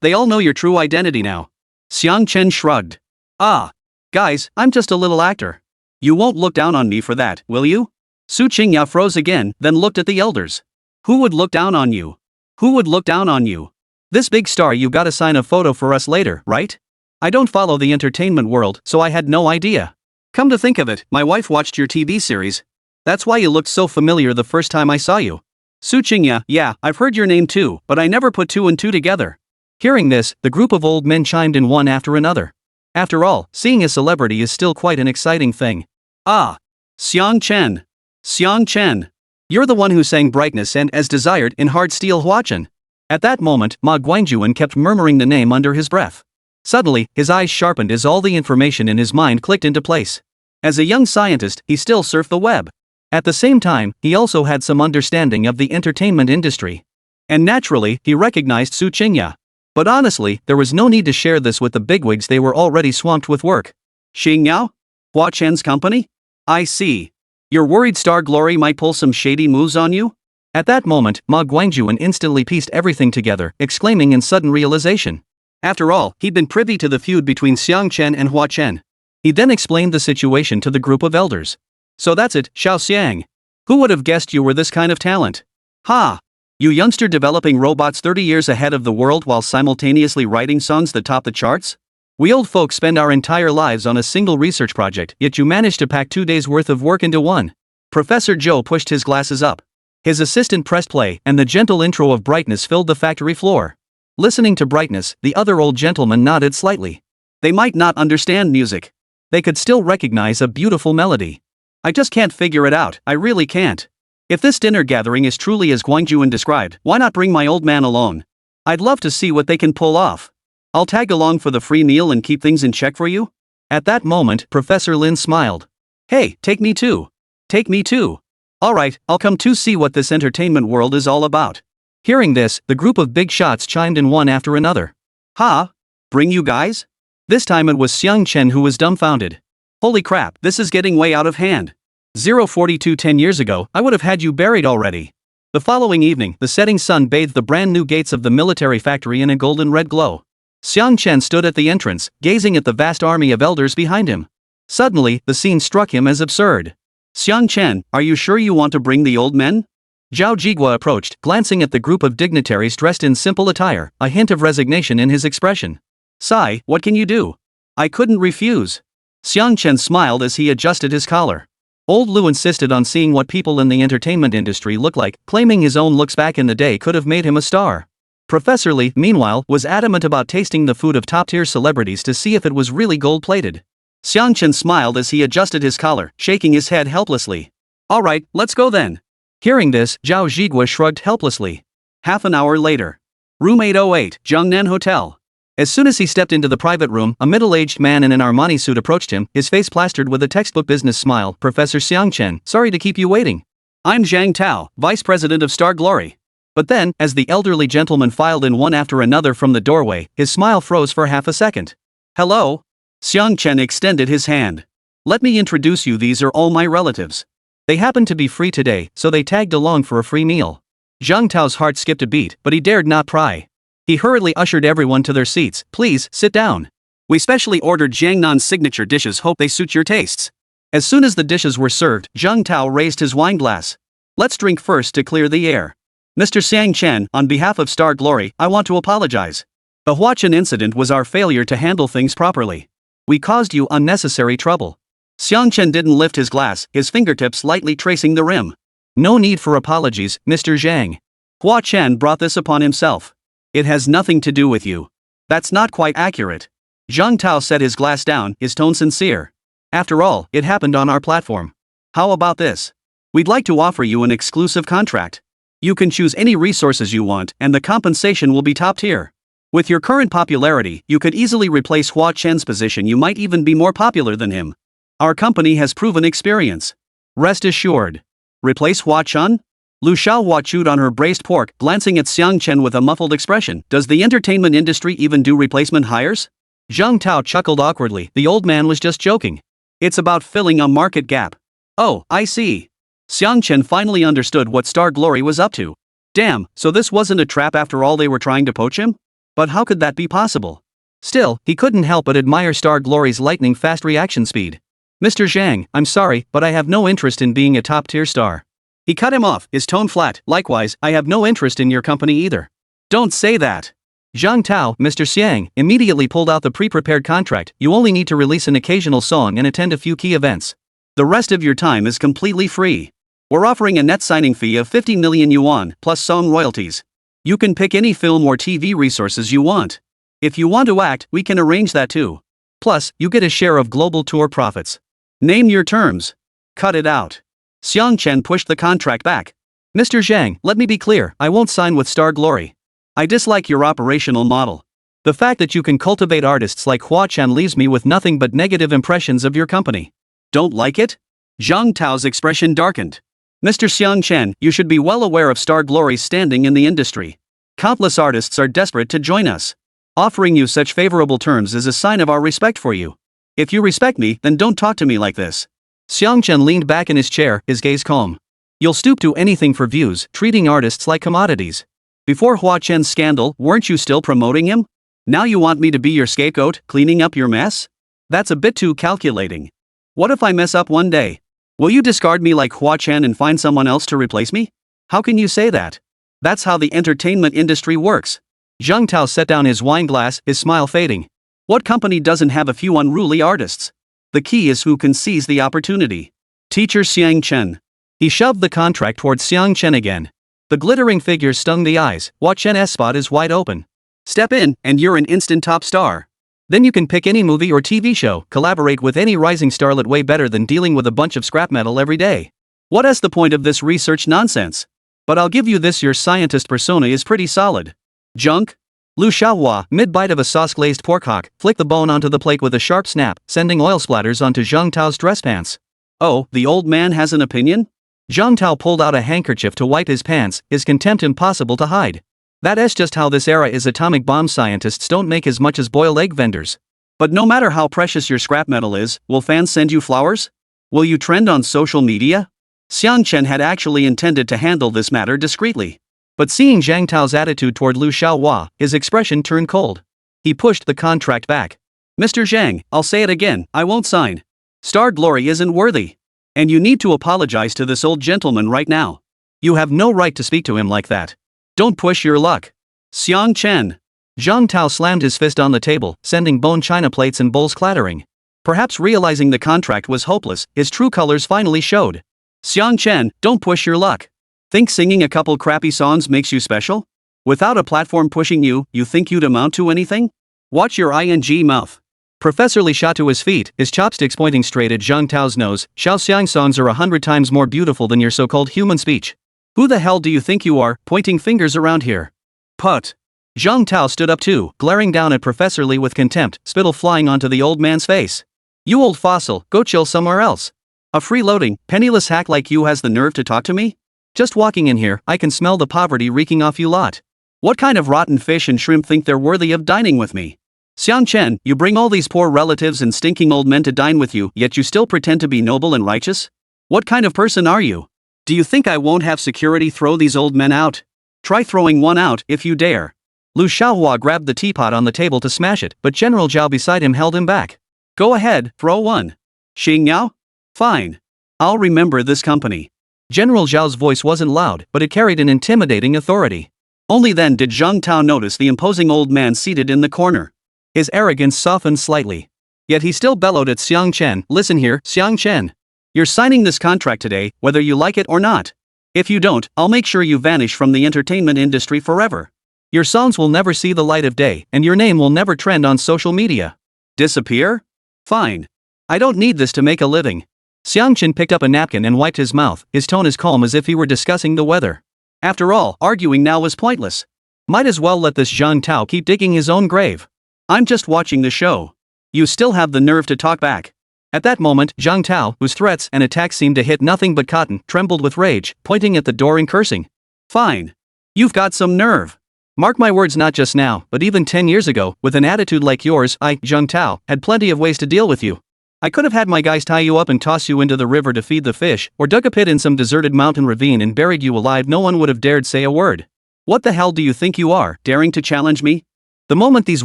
They all know your true identity now. Xiang Chen shrugged. Guys, I'm just a little actor. You won't look down on me for that, will you? Su Qingya froze again, then looked at the elders. Who would look down on you? Who would look down on you? This big star you gotta sign a photo for us later, right? I don't follow the entertainment world, so I had no idea. Come to think of it, my wife watched your TV series. That's why you looked so familiar the first time I saw you. Su Qingya, yeah, I've heard your name too, but I never put two and two together. Hearing this, the group of old men chimed in one after another. After all, seeing a celebrity is still quite an exciting thing. Xiang Chen. Xiang Chen. You're the one who sang Brightness and As Desired in Hard Steel Hua Chen. At that moment, Ma Guangjuan kept murmuring the name under his breath. Suddenly, his eyes sharpened as all the information in his mind clicked into place. As a young scientist, he still surfed the web. At the same time, he also had some understanding of the entertainment industry. And naturally, he recognized Su Qingya. But honestly, there was no need to share this with the bigwigs, they were already swamped with work. Xingyao? Hua Chen's company? I see. You're worried Star Glory might pull some shady moves on you? At that moment, Ma Guangjuan instantly pieced everything together, exclaiming in sudden realization. After all, he'd been privy to the feud between Xiang Chen and Hua Chen. He then explained the situation to the group of elders. So that's it, Xiao Xiang. Who would have guessed you were this kind of talent? Ha! You youngster developing robots 30 years ahead of the world while simultaneously writing songs that top the charts? We old folks spend our entire lives on a single research project, yet you managed to pack 2 days' worth of work into one. Professor Zhou pushed his glasses up. His assistant pressed play, and the gentle intro of Brightness filled the factory floor. Listening to Brightness, the other old gentleman nodded slightly. They might not understand music. They could still recognize a beautiful melody. I just can't figure it out, I really can't. If this dinner gathering is truly as Guangjuan described, why not bring my old man alone? I'd love to see what they can pull off. I'll tag along for the free meal and keep things in check for you? At that moment, Professor Lin smiled. Hey, take me too. Take me too. Alright, I'll come to see what this entertainment world is all about. Hearing this, the group of big shots chimed in one after another. Ha? Bring you guys? This time it was Xiang Chen who was dumbfounded. Holy crap, this is getting way out of hand. 042 10 years ago, I would have had you buried already. The following evening, the setting sun bathed the brand new gates of the military factory in a golden red glow. Xiang Chen stood at the entrance, gazing at the vast army of elders behind him. Suddenly, the scene struck him as absurd. Xiang Chen, are you sure you want to bring the old men? Zhao Jigua approached, glancing at the group of dignitaries dressed in simple attire, a hint of resignation in his expression. Sai, what can you do? I couldn't refuse. Xiang Chen smiled as he adjusted his collar. Old Lu insisted on seeing what people in the entertainment industry look like, claiming his own looks back in the day could have made him a star. Professor Li, meanwhile, was adamant about tasting the food of top-tier celebrities to see if it was really gold-plated. Xiang Chen smiled as he adjusted his collar, shaking his head helplessly. Alright, let's go then. Hearing this, Zhao Jigua shrugged helplessly. Half an hour later. Room 808, Jiangnan Hotel. As soon as he stepped into the private room, a middle-aged man in an Armani suit approached him, his face plastered with a textbook business smile. Professor Xiang Chen, sorry to keep you waiting. I'm Zhang Tao, Vice President of Star Glory. But then, as the elderly gentleman filed in one after another from the doorway, his smile froze for half a second. Hello? Xiang Chen extended his hand. Let me introduce you, these are all my relatives. They happen to be free today, so they tagged along for a free meal. Zhang Tao's heart skipped a beat, but he dared not pry. He hurriedly ushered everyone to their seats. Please, sit down. We specially ordered Jiangnan's signature dishes, hope they suit your tastes. As soon as the dishes were served, Zhang Tao raised his wine glass. Let's drink first to clear the air. Mr. Xiang Chen, on behalf of Star Glory, I want to apologize. The Hua Chen incident was our failure to handle things properly. We caused you unnecessary trouble. Xiang Chen didn't lift his glass, his fingertips lightly tracing the rim. No need for apologies, Mr. Zhang. Hua Chen brought this upon himself. It has nothing to do with you. That's not quite accurate. Zhang Tao set his glass down, his tone sincere. After all, it happened on our platform. How about this? We'd like to offer you an exclusive contract. You can choose any resources you want, and the compensation will be top tier. With your current popularity, you could easily replace Hua Chen's position, you might even be more popular than him. Our company has proven experience. Rest assured. Replace Hua Chen? Lu Xiaohua chewed on her braised pork, glancing at Xiang Chen with a muffled expression. Does the entertainment industry even do replacement hires? Zhang Tao chuckled awkwardly, the old man was just joking. It's about filling a market gap. Oh, I see. Xiang Chen finally understood what Star Glory was up to. Damn, so this wasn't a trap after all, they were trying to poach him? But how could that be possible? Still, he couldn't help but admire Star Glory's lightning-fast reaction speed. Mr. Zhang, I'm sorry, but I have no interest in being a top-tier star. He cut him off, his tone flat. Likewise, I have no interest in your company either. Don't say that. Zhang Tao, Mr. Xiang, immediately pulled out the pre-prepared contract. You only need to release an occasional song and attend a few key events. The rest of your time is completely free. We're offering a net signing fee of 50 million yuan, plus song royalties. You can pick any film or TV resources you want. If you want to act, we can arrange that too. Plus, you get a share of global tour profits. Name your terms. Cut it out. Xiang Chen pushed the contract back. Mr. Zhang, let me be clear, I won't sign with Star Glory. I dislike your operational model. The fact that you can cultivate artists like Hua Chen leaves me with nothing but negative impressions of your company. Don't like it? Zhang Tao's expression darkened. Mr. Xiang Chen, you should be well aware of Star Glory's standing in the industry. Countless artists are desperate to join us. Offering you such favorable terms is a sign of our respect for you. If you respect me, then don't talk to me like this. Xiang Chen leaned back in his chair, his gaze calm. You'll stoop to anything for views, treating artists like commodities. Before Hua Chen's scandal, weren't you still promoting him? Now you want me to be your scapegoat, cleaning up your mess? That's a bit too calculating. What if I mess up one day? Will you discard me like Hua Chen and find someone else to replace me? How can you say that? That's how the entertainment industry works. Zhang Tao set down his wine glass, his smile fading. What company doesn't have a few unruly artists? The key is who can seize the opportunity. Teacher Xiang Chen. He shoved the contract towards Xiang Chen again. The glittering figure stung the eyes. Hua Chen's spot is wide open. Step in, and you're an instant top star. Then you can pick any movie or TV show, collaborate with any rising starlet way better than dealing with a bunch of scrap metal every day. What is the point of this research nonsense? But I'll give you this, your scientist persona is pretty solid. Junk? Lu Xiaohua, mid-bite of a sauce-glazed pork hock, flicked the bone onto the plate with a sharp snap, sending oil splatters onto Zhang Tao's dress pants. Oh, the old man has an opinion? Zhang Tao pulled out a handkerchief to wipe his pants, his contempt impossible to hide. That's just how this era is. Atomic bomb scientists don't make as much as boiled egg vendors. But no matter how precious your scrap metal is, will fans send you flowers? Will you trend on social media? Xiang Chen had actually intended to handle this matter discreetly. But seeing Zhang Tao's attitude toward Lu Xiaohua, his expression turned cold. He pushed the contract back. Mr. Zhang, I'll say it again, I won't sign. Star Glory isn't worthy. And you need to apologize to this old gentleman right now. You have no right to speak to him like that. Don't push your luck. Xiang Chen. Zhang Tao slammed his fist on the table, sending bone china plates and bowls clattering. Perhaps realizing the contract was hopeless, his true colors finally showed. Xiang Chen, don't push your luck. Think singing a couple crappy songs makes you special? Without a platform pushing you, you think you'd amount to anything? Watch your ing mouth. Professor Li shot to his feet, his chopsticks pointing straight at Zhang Tao's nose. Xiaoxiang songs are 100 times more beautiful than your so-called human speech. Who the hell do you think you are, pointing fingers around here? Put. Zhang Tao stood up too, glaring down at Professor Li with contempt, spittle flying onto the old man's face. You old fossil, go chill somewhere else. A freeloading, penniless hack like you has the nerve to talk to me? Just walking in here, I can smell the poverty reeking off you lot. What kind of rotten fish and shrimp think they're worthy of dining with me? Xiang Chen, you bring all these poor relatives and stinking old men to dine with you, yet you still pretend to be noble and righteous? What kind of person are you? Do you think I won't have security throw these old men out? Try throwing one out, if you dare. Lu Xiaohua grabbed the teapot on the table to smash it, but General Zhao beside him held him back. Go ahead, throw one. Xing Yao? Fine. I'll remember this company. General Zhao's voice wasn't loud, but it carried an intimidating authority. Only then did Zhang Tao notice the imposing old man seated in the corner. His arrogance softened slightly. Yet he still bellowed at Xiang Chen, listen here, Xiang Chen. You're signing this contract today, whether you like it or not. If you don't, I'll make sure you vanish from the entertainment industry forever. Your songs will never see the light of day, and your name will never trend on social media. Disappear? Fine. I don't need this to make a living. Xiang Chen picked up a napkin and wiped his mouth, his tone as calm as if he were discussing the weather. After all, arguing now was pointless. Might as well let this Zhang Tao keep digging his own grave. I'm just watching the show. You still have the nerve to talk back. At that moment, Zhang Tao, whose threats and attacks seemed to hit nothing but cotton, trembled with rage, pointing at the door and cursing. Fine. You've got some nerve. Mark my words, not just now, but even 10 years ago, with an attitude like yours, I, Zhang Tao, had plenty of ways to deal with you. I could have had my guys tie you up and toss you into the river to feed the fish, or dug a pit in some deserted mountain ravine and buried you alive. No one would have dared say a word. What the hell do you think you are, daring to challenge me? The moment these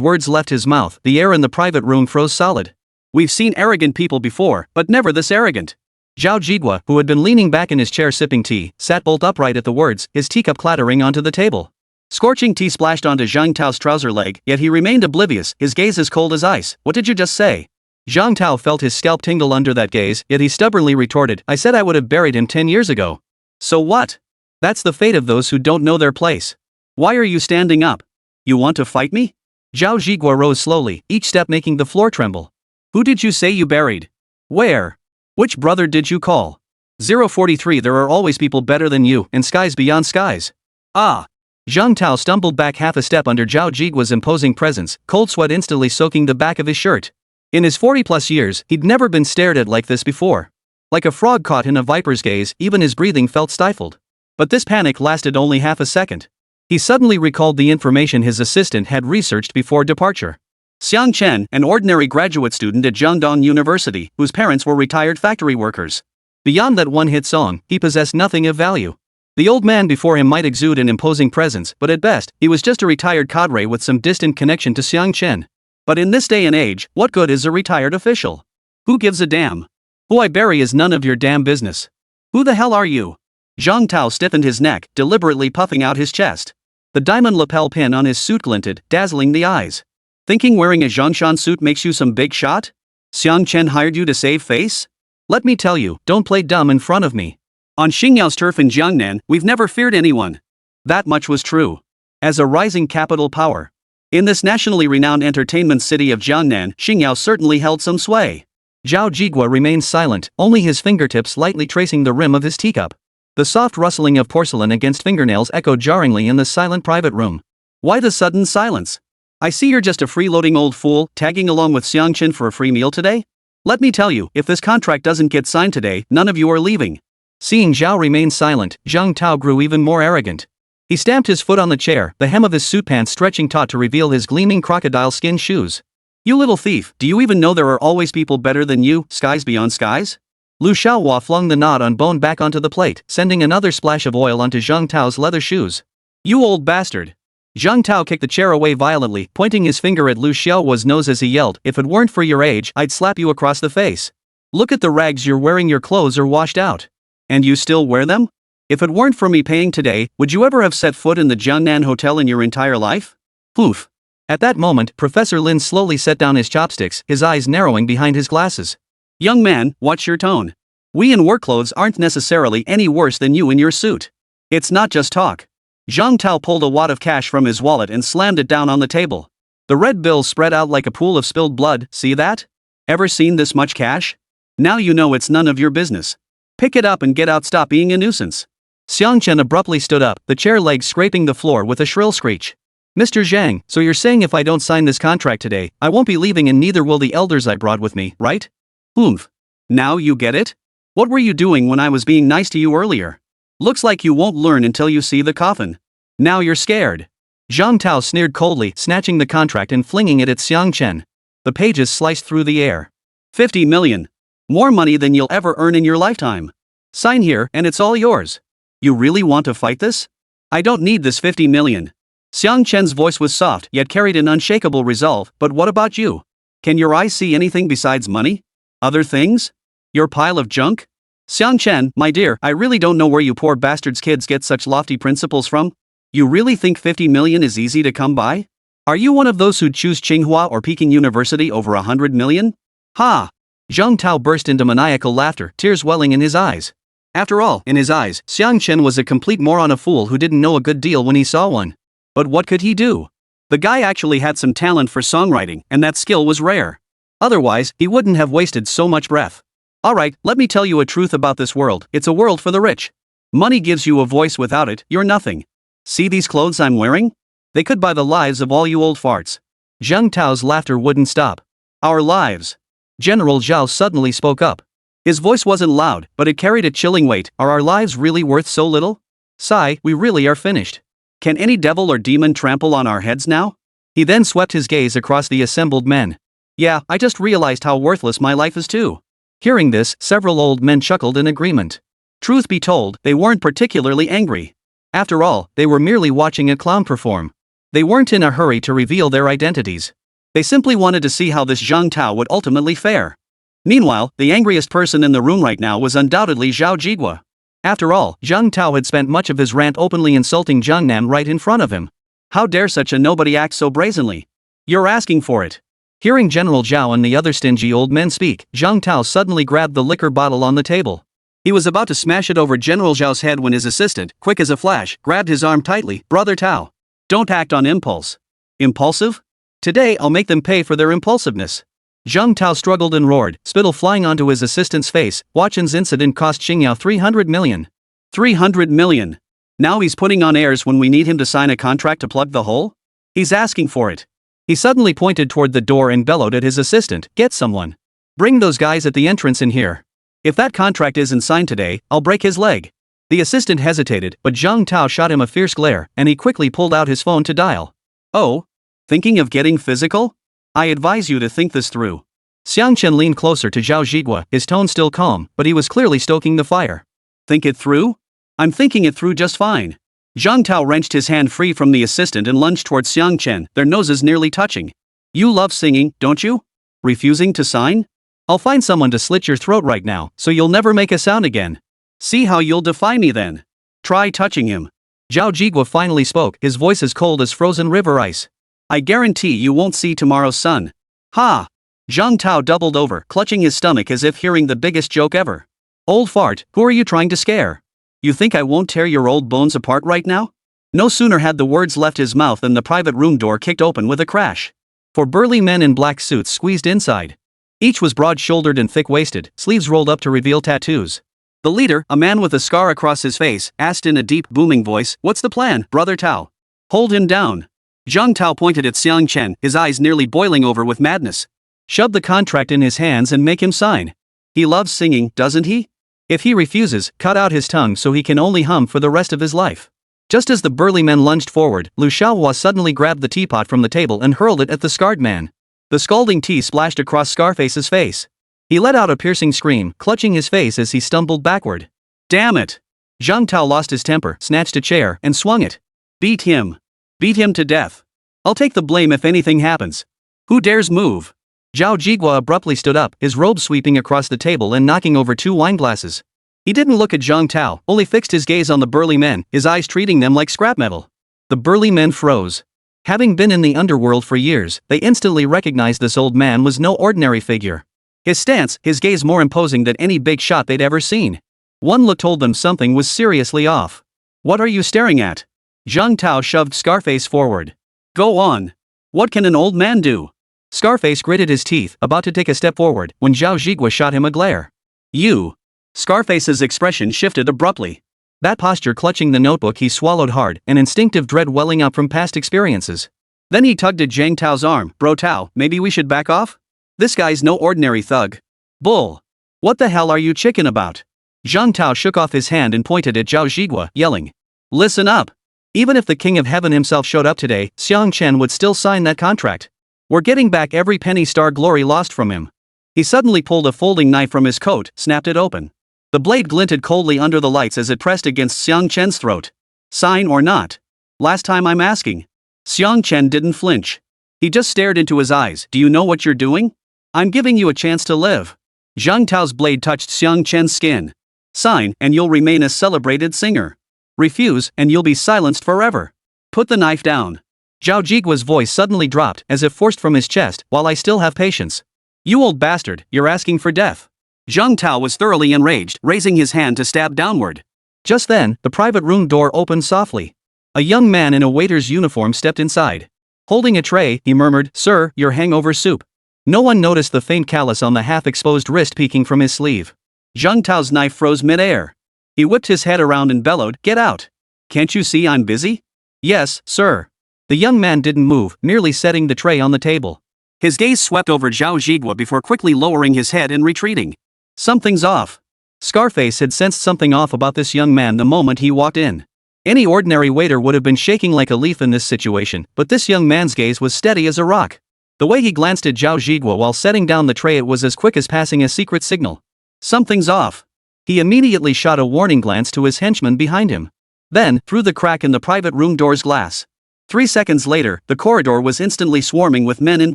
words left his mouth, the air in the private room froze solid. We've seen arrogant people before, but never this arrogant. Zhao Jigua, who had been leaning back in his chair sipping tea, sat bolt upright at the words, his teacup clattering onto the table. Scorching tea splashed onto Zhang Tao's trouser leg, yet he remained oblivious, his gaze as cold as ice. What did you just say? Zhang Tao felt his scalp tingle under that gaze, yet he stubbornly retorted, I said I would have buried him 10 years ago. So what? That's the fate of those who don't know their place. Why are you standing up? You want to fight me? Zhao Jigua rose slowly, each step making the floor tremble. Who did you say you buried? Where? Which brother did you call? 043. There are always people better than you, and skies beyond skies. Ah. Zhang Tao stumbled back half a step under Zhao Jigua's imposing presence, cold sweat instantly soaking the back of his shirt. In his 40-plus years, he'd never been stared at like this before. Like a frog caught in a viper's gaze, even his breathing felt stifled. But this panic lasted only half a second. He suddenly recalled the information his assistant had researched before departure. Xiang Chen, an ordinary graduate student at Jiangdong University, whose parents were retired factory workers. Beyond that one-hit song, he possessed nothing of value. The old man before him might exude an imposing presence, but at best, he was just a retired cadre with some distant connection to Xiang Chen. But in this day and age, what good is a retired official? Who gives a damn? Who I bury is none of your damn business. Who the hell are you? Zhang Tao stiffened his neck, deliberately puffing out his chest. The diamond lapel pin on his suit glinted, dazzling the eyes. Thinking wearing a Zhongshan suit makes you some big shot? Xiang Chen hired you to save face? Let me tell you, don't play dumb in front of me. On Xingyao's turf in Jiangnan, we've never feared anyone. That much was true. As a rising capital power. In this nationally renowned entertainment city of Jiangnan, Xingyao certainly held some sway. Zhao Jigua remained silent, only his fingertips lightly tracing the rim of his teacup. The soft rustling of porcelain against fingernails echoed jarringly in the silent private room. Why the sudden silence? I see you're just a freeloading old fool, tagging along with Xiang Chen for a free meal today? Let me tell you, if this contract doesn't get signed today, none of you are leaving. Seeing Zhao remain silent, Zhang Tao grew even more arrogant. He stamped his foot on the chair, the hem of his suit pants stretching taut to reveal his gleaming crocodile skin shoes. You little thief, do you even know there are always people better than you, skies beyond skies? Lu Xiaohua flung the knot on bone back onto the plate, sending another splash of oil onto Zhang Tao's leather shoes. You old bastard. Zhang Tao kicked the chair away violently, pointing his finger at Lu Xiaohua's nose as he yelled, if it weren't for your age, I'd slap you across the face. Look at the rags you're wearing, your clothes are washed out. And you still wear them? If it weren't for me paying today, would you ever have set foot in the Jiangnan Hotel in your entire life? Poof. At that moment, Professor Lin slowly set down his chopsticks, his eyes narrowing behind his glasses. Young man, watch your tone. We in work clothes aren't necessarily any worse than you in your suit. It's not just talk. Zhang Tao pulled a wad of cash from his wallet and slammed it down on the table. The red bills spread out like a pool of spilled blood, see that? Ever seen this much cash? Now you know it's none of your business. Pick it up and get out, stop being a nuisance. Xiang Chen abruptly stood up, the chair legs scraping the floor with a shrill screech. Mr. Zhang, so you're saying if I don't sign this contract today, I won't be leaving and neither will the elders I brought with me, right? Oomph. Now you get it? What were you doing when I was being nice to you earlier? Looks like you won't learn until you see the coffin. Now you're scared. Zhang Tao sneered coldly, snatching the contract and flinging it at Xiang Chen. The pages sliced through the air. 50 million. More money than you'll ever earn in your lifetime. Sign here and it's all yours. You really want to fight this? I don't need this 50 million. Xiang Chen's voice was soft yet carried an unshakable resolve, but what about you? Can your eyes see anything besides money? Other things? Your pile of junk? Xiang Chen, my dear, I really don't know where you poor bastards kids get such lofty principles from. You really think 50 million is easy to come by? Are you one of those who'd choose Tsinghua or Peking University over 100 million? Ha! Zhang Tao burst into maniacal laughter, tears welling in his eyes. After all, in his eyes, Xiang Chen was a complete moron, a fool who didn't know a good deal when he saw one. But what could he do? The guy actually had some talent for songwriting, and that skill was rare. Otherwise, he wouldn't have wasted so much breath. Alright, let me tell you a truth about this world, it's a world for the rich. Money gives you a voice, without it, you're nothing. See these clothes I'm wearing? They could buy the lives of all you old farts. Zhang Tao's laughter wouldn't stop. Our lives. General Zhao suddenly spoke up. His voice wasn't loud, but it carried a chilling weight. Are our lives really worth so little? Sigh, we really are finished. Can any devil or demon trample on our heads now? He then swept his gaze across the assembled men. Yeah, I just realized how worthless my life is too. Hearing this, several old men chuckled in agreement. Truth be told, they weren't particularly angry. After all, they were merely watching a clown perform. They weren't in a hurry to reveal their identities. They simply wanted to see how this Zhang Tao would ultimately fare. Meanwhile, the angriest person in the room right now was undoubtedly Zhao Jigua. After all, Zhang Tao had spent much of his rant openly insulting Jiangnan right in front of him. How dare such a nobody act so brazenly? You're asking for it. Hearing General Zhao and the other stingy old men speak, Zhang Tao suddenly grabbed the liquor bottle on the table. He was about to smash it over General Zhao's head when his assistant, quick as a flash, grabbed his arm tightly. Brother Tao. Don't act on impulse. Impulsive? Today I'll make them pay for their impulsiveness. Zhang Tao struggled and roared, spittle flying onto his assistant's face. Hua Chen's incident cost Xingyao 300 million. 300 million. Now he's putting on airs when we need him to sign a contract to plug the hole? He's asking for it. He suddenly pointed toward the door and bellowed at his assistant, "Get someone. Bring those guys at the entrance in here. If that contract isn't signed today, I'll break his leg." The assistant hesitated, but Zhang Tao shot him a fierce glare, and he quickly pulled out his phone to dial. "Oh? Thinking of getting physical? I advise you to think this through." Xiang Chen leaned closer to Zhao Zhigua, his tone still calm, but he was clearly stoking the fire. "Think it through? I'm thinking it through just fine." Zhang Tao wrenched his hand free from the assistant and lunged towards Xiang Chen, their noses nearly touching. "You love singing, don't you? Refusing to sign? I'll find someone to slit your throat right now, so you'll never make a sound again. See how you'll defy me then. Try touching him." Zhao Zhigua finally spoke, his voice as cold as frozen river ice. "I guarantee you won't see tomorrow's sun." "Ha!" Zhang Tao doubled over, clutching his stomach as if hearing the biggest joke ever. "Old fart, who are you trying to scare? You think I won't tear your old bones apart right now?" No sooner had the words left his mouth than the private room door kicked open with a crash. 4 burly men in black suits squeezed inside. Each was broad-shouldered and thick-waisted, sleeves rolled up to reveal tattoos. The leader, a man with a scar across his face, asked in a deep, booming voice, "What's the plan, Brother Tao?" "Hold him down." Zhang Tao pointed at Xiang Chen, his eyes nearly boiling over with madness. "Shove the contract in his hands and make him sign. He loves singing, doesn't he? If he refuses, cut out his tongue so he can only hum for the rest of his life." Just as the burly men lunged forward, Lu Xiaohua suddenly grabbed the teapot from the table and hurled it at the scarred man. The scalding tea splashed across Scarface's face. He let out a piercing scream, clutching his face as he stumbled backward. "Damn it!" Zhang Tao lost his temper, snatched a chair, and swung it. "Beat him. Beat him to death. I'll take the blame if anything happens. Who dares move?" Zhao Zhigua abruptly stood up, his robe sweeping across the table and knocking over 2 wineglasses. He didn't look at Zhang Tao, only fixed his gaze on the burly men, his eyes treating them like scrap metal. The burly men froze. Having been in the underworld for years, they instantly recognized this old man was no ordinary figure. His stance, his gaze more imposing than any big shot they'd ever seen. One look told them something was seriously off. "What are you staring at?" Zhang Tao shoved Scarface forward. "Go on. What can an old man do?" Scarface gritted his teeth, about to take a step forward, when Zhao Zhigua shot him a glare. "You." Scarface's expression shifted abruptly. That posture clutching the notebook he swallowed hard, an instinctive dread welling up from past experiences. Then he tugged at Zhang Tao's arm. "Bro Tao, maybe we should back off? This guy's no ordinary thug." "Bull. What the hell are you chicken about?" Zhang Tao shook off his hand and pointed at Zhao Zhigua, yelling. "Listen up. Even if the King of Heaven himself showed up today, Xiang Chen would still sign that contract. We're getting back every penny star glory lost from him." He suddenly pulled a folding knife from his coat, snapped it open. The blade glinted coldly under the lights as it pressed against Xiang Chen's throat. "Sign or not? Last time I'm asking." Xiang Chen didn't flinch. He just stared into his eyes. "Do you know what you're doing? I'm giving you a chance to live." Zhang Tao's blade touched Xiang Chen's skin. "Sign, and you'll remain a celebrated singer. Refuse, and you'll be silenced forever. Put the knife down." Zhao Jigua's voice suddenly dropped, as if forced from his chest. "While I still have patience." "You old bastard, you're asking for death." Zhang Tao was thoroughly enraged, raising his hand to stab downward. Just then, the private room door opened softly. A young man in a waiter's uniform stepped inside. Holding a tray, he murmured, "Sir, your hangover soup." No one noticed the faint callus on the half-exposed wrist peeking from his sleeve. Zhang Tao's knife froze mid-air. He whipped his head around and bellowed, "Get out! Can't you see I'm busy?" "Yes, sir." The young man didn't move, merely setting the tray on the table. His gaze swept over Zhao Zhigua before quickly lowering his head and retreating. Something's off. Scarface had sensed something off about this young man the moment he walked in. Any ordinary waiter would have been shaking like a leaf in this situation, but this young man's gaze was steady as a rock. The way he glanced at Zhao Zhigua while setting down the tray, it was as quick as passing a secret signal. Something's off. He immediately shot a warning glance to his henchman behind him. Then, through the crack in the private room door's glass. 3 seconds later, the corridor was instantly swarming with men in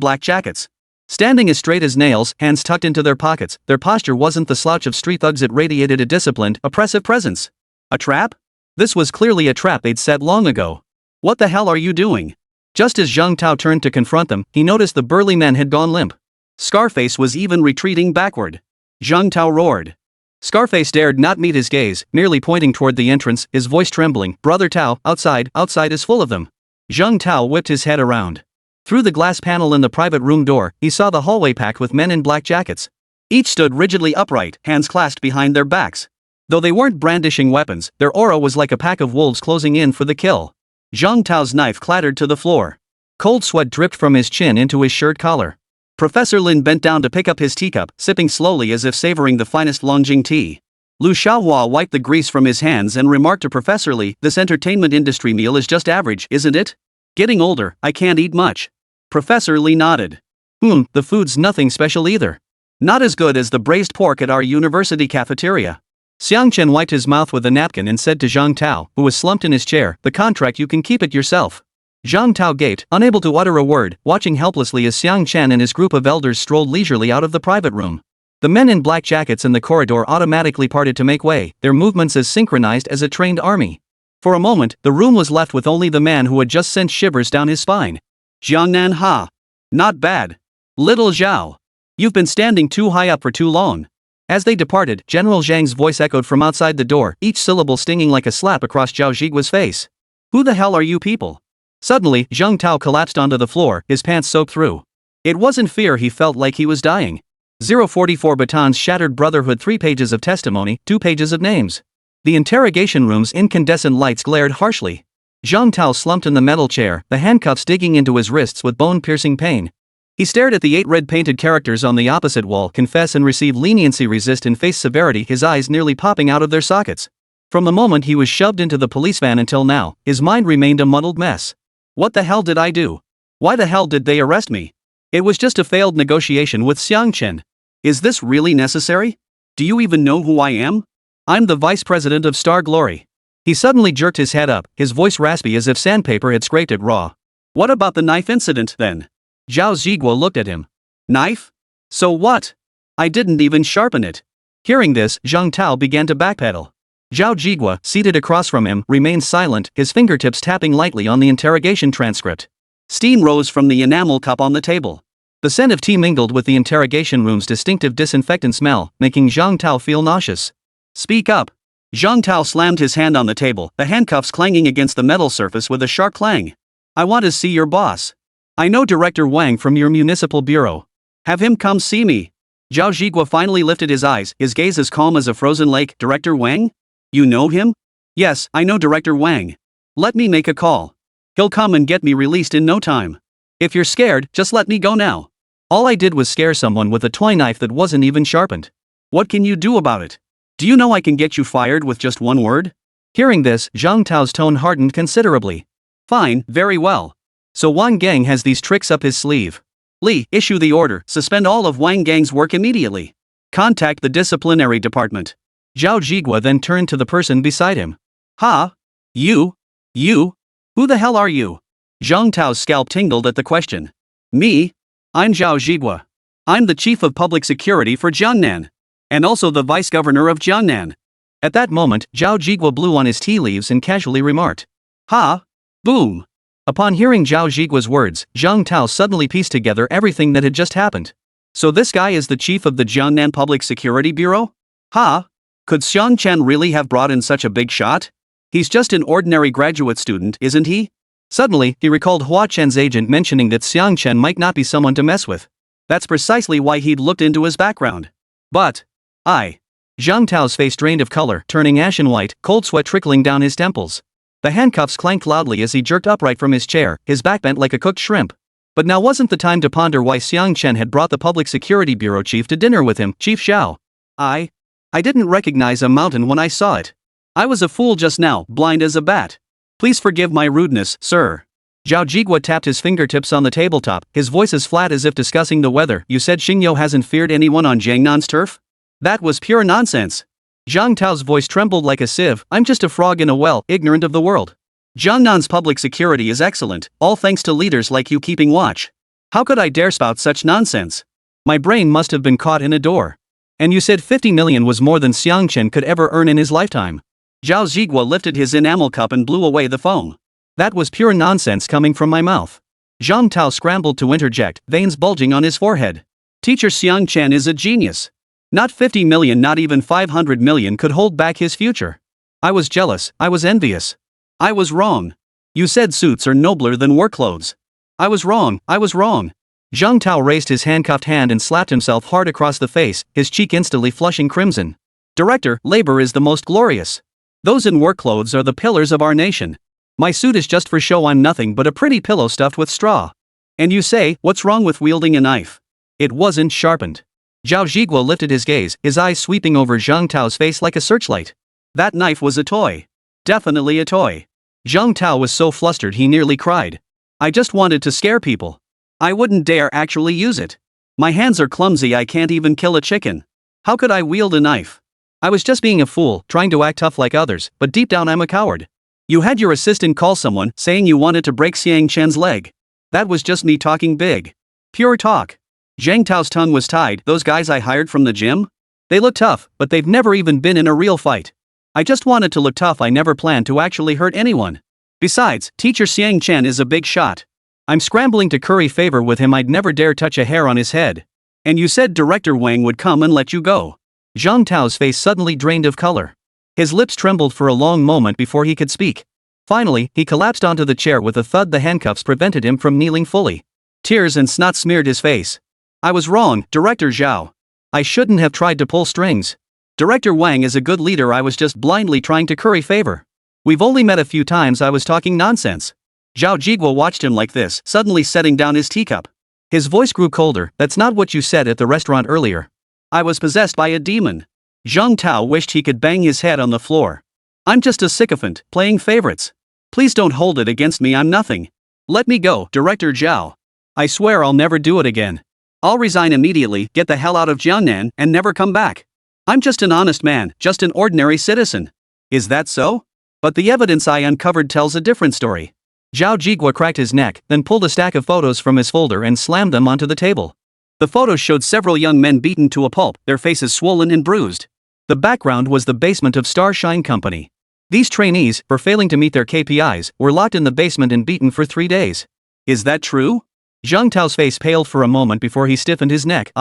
black jackets. Standing as straight as nails, hands tucked into their pockets, their posture wasn't the slouch of street thugs, it radiated a disciplined, oppressive presence. A trap? This was clearly a trap they'd set long ago. "What the hell are you doing?" Just as Zhang Tao turned to confront them, he noticed the burly men had gone limp. Scarface was even retreating backward. Zhang Tao roared. Scarface dared not meet his gaze, merely pointing toward the entrance, his voice trembling. "Brother Tao, outside is full of them." Zhang Tao whipped his head around. Through the glass panel in the private room door, he saw the hallway packed with men in black jackets. Each stood rigidly upright, hands clasped behind their backs. Though they weren't brandishing weapons, their aura was like a pack of wolves closing in for the kill. Zhang Tao's knife clattered to the floor. Cold sweat dripped from his chin into his shirt collar. Professor Lin bent down to pick up his teacup, sipping slowly as if savoring the finest Longjing tea. Lu Xiaohua wiped the grease from his hands and remarked to Professor Li, "This entertainment industry meal is just average, isn't it? Getting older, I can't eat much." Professor Li nodded. The food's nothing special either. Not as good as the braised pork at our university cafeteria." Xiang Chen wiped his mouth with a napkin and said to Zhang Tao, who was slumped in his chair, "The contract, you can keep it yourself." Zhang Tao gaped, unable to utter a word, watching helplessly as Xiang Chen and his group of elders strolled leisurely out of the private room. The men in black jackets in the corridor automatically parted to make way, their movements as synchronized as a trained army. For a moment, the room was left with only the man who had just sent shivers down his spine. "Jiangnan Ha. Not bad. Little Zhao. You've been standing too high up for too long." As they departed, General Zhang's voice echoed from outside the door, each syllable stinging like a slap across Zhao Zhigua's face. "Who the hell are you people?" Suddenly, Zhang Tao collapsed onto the floor, his pants soaked through. It wasn't fear, he felt like he was dying. 044 batons shattered brotherhood, 3 pages of testimony, 2 pages of names. The interrogation room's incandescent lights glared harshly. Zhang Tao slumped in the metal chair, the handcuffs digging into his wrists with bone-piercing pain. He stared at the 8 red-painted characters on the opposite wall: confess and receive leniency, resist and face severity, his eyes nearly popping out of their sockets. From the moment he was shoved into the police van until now, his mind remained a muddled mess. What the hell did I do? Why the hell did they arrest me? It was just a failed negotiation with Xiang Chen. Is this really necessary? Do you even know who I am? I'm the vice president of Star Glory. He suddenly jerked his head up, his voice raspy as if sandpaper had scraped it raw. What about the knife incident, then? Zhao Zhigua looked at him. Knife? So what? I didn't even sharpen it. Hearing this, Zhang Tao began to backpedal. Zhao Zhigua, seated across from him, remained silent, his fingertips tapping lightly on the interrogation transcript. Steam rose from the enamel cup on the table. The scent of tea mingled with the interrogation room's distinctive disinfectant smell, making Zhang Tao feel nauseous. Speak up. Zhang Tao slammed his hand on the table, the handcuffs clanging against the metal surface with a sharp clang. I want to see your boss. I know Director Wang from your municipal bureau. Have him come see me. Zhao Zhigua finally lifted his eyes, his gaze as calm as a frozen lake. Director Wang? You know him? Yes, I know Director Wang. Let me make a call. He'll come and get me released in no time. If you're scared, just let me go now. All I did was scare someone with a toy knife that wasn't even sharpened. What can you do about it? Do you know I can get you fired with just one word? Hearing this, Zhang Tao's tone hardened considerably. Fine, very well. So Wang Gang has these tricks up his sleeve. Li, issue the order, suspend all of Wang Gang's work immediately. Contact the disciplinary department. Zhao Zhigua then turned to the person beside him. Ha? You? Who the hell are you? Zhang Tao's scalp tingled at the question. Me? I'm Zhao Zhigua. I'm the chief of public security for Jiangnan. And also the vice governor of Jiangnan. At that moment, Zhao Zhigua blew on his tea leaves and casually remarked. Ha? Boom. Upon hearing Zhao Zhigua's words, Zhang Tao suddenly pieced together everything that had just happened. So this guy is the chief of the Jiangnan Public Security Bureau? Ha? Could Xiang Chen really have brought in such a big shot? He's just an ordinary graduate student, isn't he? Suddenly, he recalled Hua Chen's agent mentioning that Xiang Chen might not be someone to mess with. That's precisely why he'd looked into his background. But, Zhang Tao's face drained of color, turning ashen white, cold sweat trickling down his temples. The handcuffs clanked loudly as he jerked upright from his chair, his back bent like a cooked shrimp. But now wasn't the time to ponder why Xiang Chen had brought the Public Security Bureau chief to dinner with him. Chief Xiao. I didn't recognize a mountain when I saw it. I was a fool just now, blind as a bat. Please forgive my rudeness, sir. Zhao Zhigua tapped his fingertips on the tabletop, his voice as flat as if discussing the weather. You said Xingyou hasn't feared anyone on Jiangnan's turf? That was pure nonsense. Zhang Tao's voice trembled like a sieve. I'm just a frog in a well, ignorant of the world. Jiangnan's public security is excellent, all thanks to leaders like you keeping watch. How could I dare spout such nonsense? My brain must have been caught in a door. And you said 50 million was more than Xiang Chen could ever earn in his lifetime. Zhao Zhigua lifted his enamel cup and blew away the foam. That was pure nonsense coming from my mouth. Zhang Tao scrambled to interject, veins bulging on his forehead. Teacher Xiang Chen is a genius. Not 50 million, not even 500 million could hold back his future. I was jealous, I was envious. I was wrong. You said suits are nobler than work clothes. I was wrong. Zhang Tao raised his handcuffed hand and slapped himself hard across the face, his cheek instantly flushing crimson. Director, labor is the most glorious. Those in work clothes are the pillars of our nation. My suit is just for show, I'm nothing but a pretty pillow stuffed with straw. And you say, what's wrong with wielding a knife? It wasn't sharpened. Zhao Zhiguo lifted his gaze, his eyes sweeping over Zhang Tao's face like a searchlight. That knife was a toy. Definitely a toy. Zhang Tao was so flustered he nearly cried. I just wanted to scare people. I wouldn't dare actually use it. My hands are clumsy, I can't even kill a chicken. How could I wield a knife? I was just being a fool, trying to act tough like others, but deep down I'm a coward. You had your assistant call someone, saying you wanted to break Xiang Chen's leg. That was just me talking big. Pure talk. Zhang Tao's tongue was tied. Those guys I hired from the gym? They look tough, but they've never even been in a real fight. I just wanted to look tough, I never planned to actually hurt anyone. Besides, teacher Xiang Chen is a big shot. I'm scrambling to curry favor with him, I'd never dare touch a hair on his head. And you said Director Wang would come and let you go. Zhang Tao's face suddenly drained of color. His lips trembled for a long moment before he could speak. Finally, he collapsed onto the chair with a thud. The handcuffs prevented him from kneeling fully. Tears and snot smeared his face. I was wrong, Director Zhao. I shouldn't have tried to pull strings. Director Wang is a good leader, I was just blindly trying to curry favor. We've only met a few times, I was talking nonsense. Zhao Zhiguo watched him like this, suddenly setting down his teacup. His voice grew colder. That's not what you said at the restaurant earlier. I was possessed by a demon. Zhang Tao wished he could bang his head on the floor. I'm just a sycophant, playing favorites. Please don't hold it against me, I'm nothing. Let me go, Director Zhao. I swear I'll never do it again. I'll resign immediately, get the hell out of Jiangnan, and never come back. I'm just an honest man, just an ordinary citizen. Is that so? But the evidence I uncovered tells a different story. Zhao Zhiguo cracked his neck, then pulled a stack of photos from his folder and slammed them onto the table. The photos showed several young men beaten to a pulp, their faces swollen and bruised. The background was the basement of Starshine Company. These trainees, for failing to meet their KPIs, were locked in the basement and beaten for 3 days. Is that true? Zhang Tao's face paled for a moment before he stiffened his neck.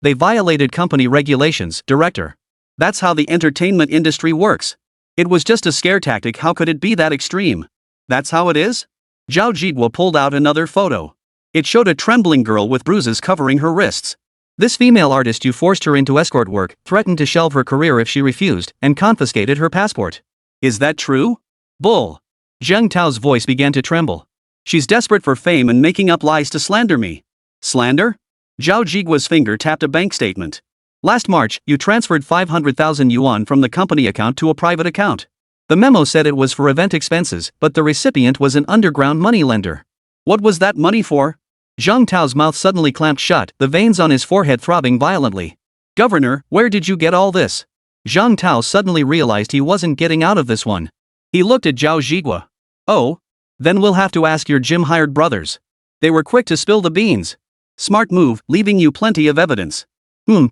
They violated company regulations, Director. That's how the entertainment industry works. It was just a scare tactic, how could it be that extreme? That's how it is? Zhao Zhiguo pulled out another photo. It showed a trembling girl with bruises covering her wrists. This female artist, you forced her into escort work, threatened to shelve her career if she refused, and confiscated her passport. Is that true? Bull. Zhang Tao's voice began to tremble. She's desperate for fame and making up lies to slander me. Slander? Zhao Zhiguo's finger tapped a bank statement. Last March, you transferred 500,000 yuan from the company account to a private account. The memo said it was for event expenses, but the recipient was an underground moneylender. What was that money for? Zhang Tao's mouth suddenly clamped shut, the veins on his forehead throbbing violently. Governor, where did you get all this? Zhang Tao suddenly realized he wasn't getting out of this one. He looked at Zhao Zhiguo. Oh? Then we'll have to ask your gym-hired brothers. They were quick to spill the beans. Smart move, leaving you plenty of evidence.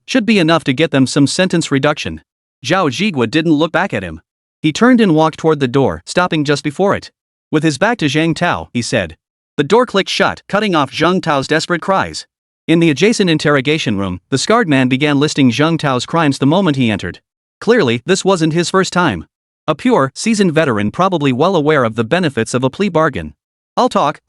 Should be enough to get them some sentence reduction. Zhao Zhiguo didn't look back at him. He turned and walked toward the door, stopping just before it. With his back to Zhang Tao, he said. The door clicked shut, cutting off Zhang Tao's desperate cries. In the adjacent interrogation room, the scarred man began listing Zhang Tao's crimes the moment he entered. Clearly, this wasn't his first time. A pure, seasoned veteran, probably well aware of the benefits of a plea bargain. I'll talk.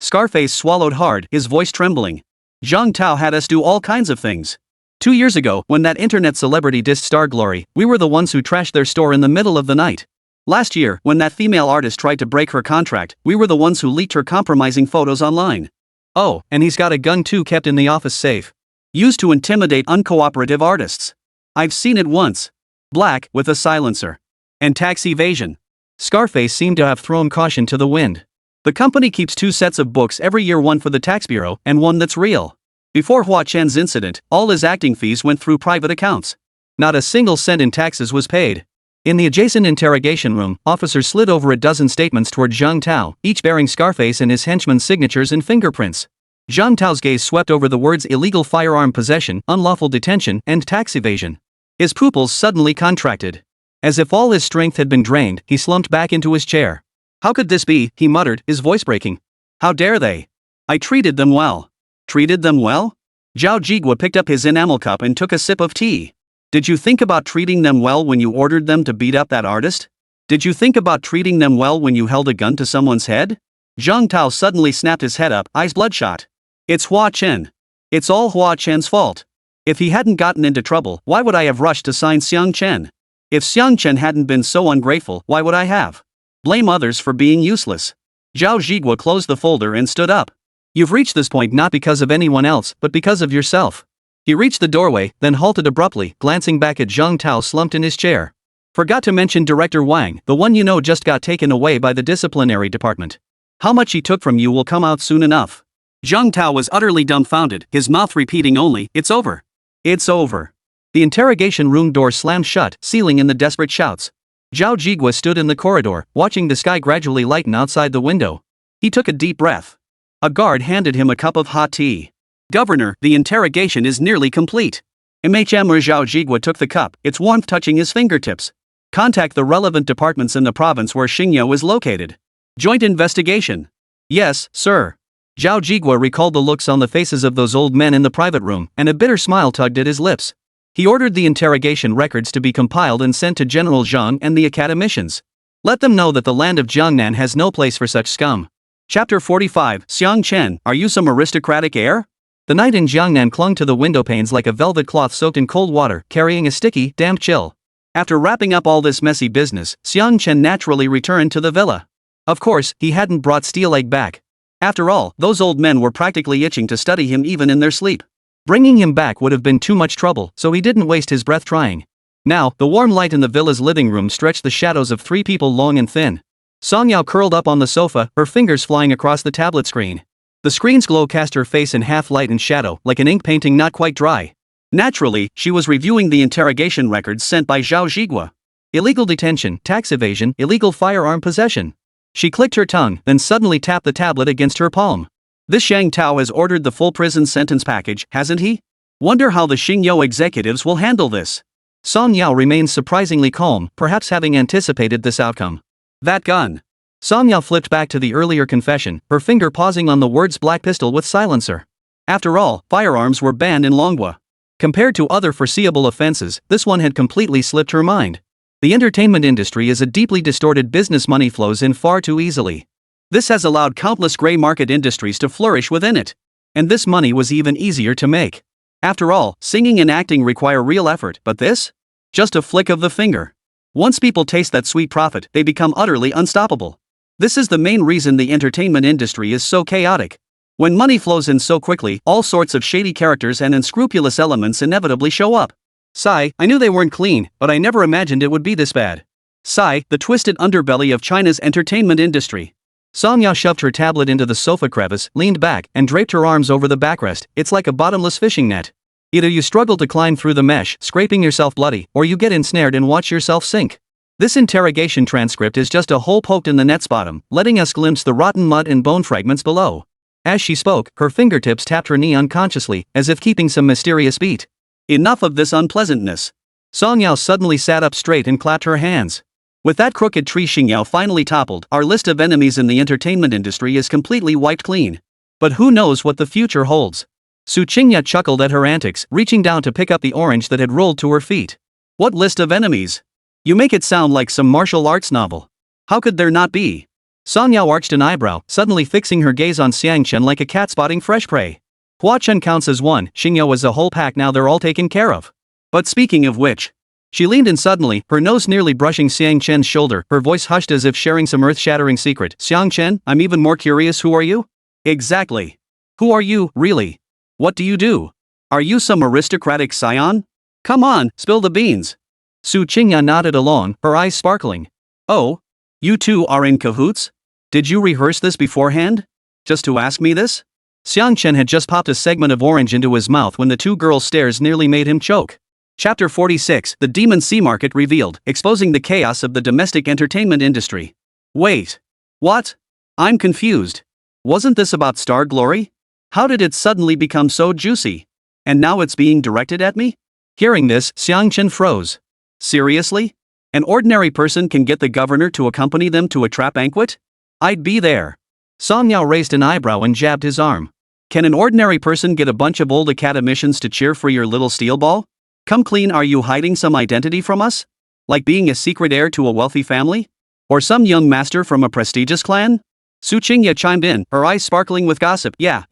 Scarface swallowed hard, his voice trembling. Zhang Tao had us do all kinds of things. 2 years ago, when that internet celebrity dissed Star Glory, we were the ones who trashed their store in the middle of the night. Last year, when that female artist tried to break her contract, we were the ones who leaked her compromising photos online. Oh, and he's got a gun too, kept in the office safe. Used to intimidate uncooperative artists. I've seen it once. Black, with a silencer. And tax evasion. Scarface seemed to have thrown caution to the wind. The company keeps 2 sets of books every year, one for the tax bureau and one that's real. Before Hua Chen's incident, all his acting fees went through private accounts. Not a single cent in taxes was paid. In the adjacent interrogation room, officers slid over a dozen statements toward Zhang Tao, each bearing Scarface and his henchman's signatures and fingerprints. Zhang Tao's gaze swept over the words illegal firearm possession, unlawful detention, and tax evasion. His pupils suddenly contracted. As if all his strength had been drained, he slumped back into his chair. How could this be, he muttered, his voice breaking. How dare they? I treated them well. Treated them well? Zhao Zhiguo picked up his enamel cup and took a sip of tea. Did you think about treating them well when you ordered them to beat up that artist? Did you think about treating them well when you held a gun to someone's head? Zhang Tao suddenly snapped his head up, eyes bloodshot. It's Hua Chen. It's all Hua Chen's fault. If he hadn't gotten into trouble, why would I have rushed to sign Xiang Chen? If Xiang Chen hadn't been so ungrateful, why would I have? Blame others for being useless. Zhao Zhiguo closed the folder and stood up. You've reached this point not because of anyone else, but because of yourself. He reached the doorway, then halted abruptly, glancing back at Zhang Tao slumped in his chair. Forgot to mention Director Wang, the one you know just got taken away by the disciplinary department. How much he took from you will come out soon enough. Zhang Tao was utterly dumbfounded, his mouth repeating only, "It's over. It's over." The interrogation room door slammed shut, sealing in the desperate shouts. Zhao Zhiguo stood in the corridor, watching the sky gradually lighten outside the window. He took a deep breath. A guard handed him a cup of hot tea. "Governor, the interrogation is nearly complete." Zhao Zhiguo took the cup, its warmth touching his fingertips. "Contact the relevant departments in the province where Xingyou is located. Joint investigation." "Yes, sir." Zhao Zhiguo recalled the looks on the faces of those old men in the private room, and a bitter smile tugged at his lips. He ordered the interrogation records to be compiled and sent to General Zhang and the academicians. Let them know that the land of Jiangnan has no place for such scum. Chapter 45. Xiang Chen, are you some aristocratic heir? The night in Jiangnan clung to the window panes like a velvet cloth soaked in cold water, carrying a sticky, damp chill. After wrapping up all this messy business, Xiang Chen naturally returned to the villa. Of course, he hadn't brought Steel Egg back. After all, those old men were practically itching to study him even in their sleep. Bringing him back would have been too much trouble, so he didn't waste his breath trying. Now, the warm light in the villa's living room stretched the shadows of three people long and thin. Song Yao curled up on the sofa, her fingers flying across the tablet screen. The screen's glow cast her face in half light and shadow, like an ink painting not quite dry. Naturally, she was reviewing the interrogation records sent by Zhao Zhiguo. Illegal detention, tax evasion, illegal firearm possession. She clicked her tongue, then suddenly tapped the tablet against her palm. This Shang Tao has ordered the full prison sentence package, hasn't he? Wonder how the Xingyou executives will handle this. Song Yao remained surprisingly calm, perhaps having anticipated this outcome. That gun. Song Yao flipped back to the earlier confession, her finger pausing on the words black pistol with silencer. After all, firearms were banned in Longhua. Compared to other foreseeable offenses, this one had completely slipped her mind. The entertainment industry is a deeply distorted business. Money flows in far too easily. This has allowed countless gray market industries to flourish within it. And this money was even easier to make. After all, singing and acting require real effort, but this? Just a flick of the finger. Once people taste that sweet profit, they become utterly unstoppable. This is the main reason the entertainment industry is so chaotic. When money flows in so quickly, all sorts of shady characters and unscrupulous elements inevitably show up. Sigh, I knew they weren't clean, but I never imagined it would be this bad. Sigh, the twisted underbelly of China's entertainment industry. Song Yao shoved her tablet into the sofa crevice, leaned back, and draped her arms over the backrest. It's like a bottomless fishing net. Either you struggle to climb through the mesh, scraping yourself bloody, or you get ensnared and watch yourself sink. This interrogation transcript is just a hole poked in the net's bottom, letting us glimpse the rotten mud and bone fragments below. As she spoke, her fingertips tapped her knee unconsciously, as if keeping some mysterious beat. Enough of this unpleasantness. Song Yao suddenly sat up straight and clapped her hands. With that crooked tree Xingyou finally toppled, our list of enemies in the entertainment industry is completely wiped clean. But who knows what the future holds? Su Qingya chuckled at her antics, reaching down to pick up the orange that had rolled to her feet. What list of enemies? You make it sound like some martial arts novel. How could there not be? Song Yao arched an eyebrow, suddenly fixing her gaze on Xiang Chen like a cat spotting fresh prey. Hua Chen counts as one, Xingyou is a whole pack, now they're all taken care of. But speaking of which. She leaned in suddenly, her nose nearly brushing Xiang Chen's shoulder, her voice hushed as if sharing some earth-shattering secret. Xiang Chen, I'm even more curious, who are you? Exactly. Who are you, really? What do you do? Are you some aristocratic scion? Come on, spill the beans. Su Qingya nodded along, her eyes sparkling. Oh? You two are in cahoots? Did you rehearse this beforehand? Just to ask me this? Xiang Chen had just popped a segment of orange into his mouth when the two girls' stares nearly made him choke. Chapter 46. The Demon Sea Market revealed, exposing the chaos of the domestic entertainment industry. Wait. What? I'm confused. Wasn't this about Star Glory? How did it suddenly become so juicy? And now it's being directed at me? Hearing this, Xiang Chen froze. Seriously? An ordinary person can get the governor to accompany them to a trap banquet? I'd be there. Song Yao raised an eyebrow and jabbed his arm. Can an ordinary person get a bunch of old academicians to cheer for your little steel ball? Come clean, are you hiding some identity from us? Like being a secret heir to a wealthy family? Or some young master from a prestigious clan? Su Qingya chimed in, her eyes sparkling with gossip. Yeah.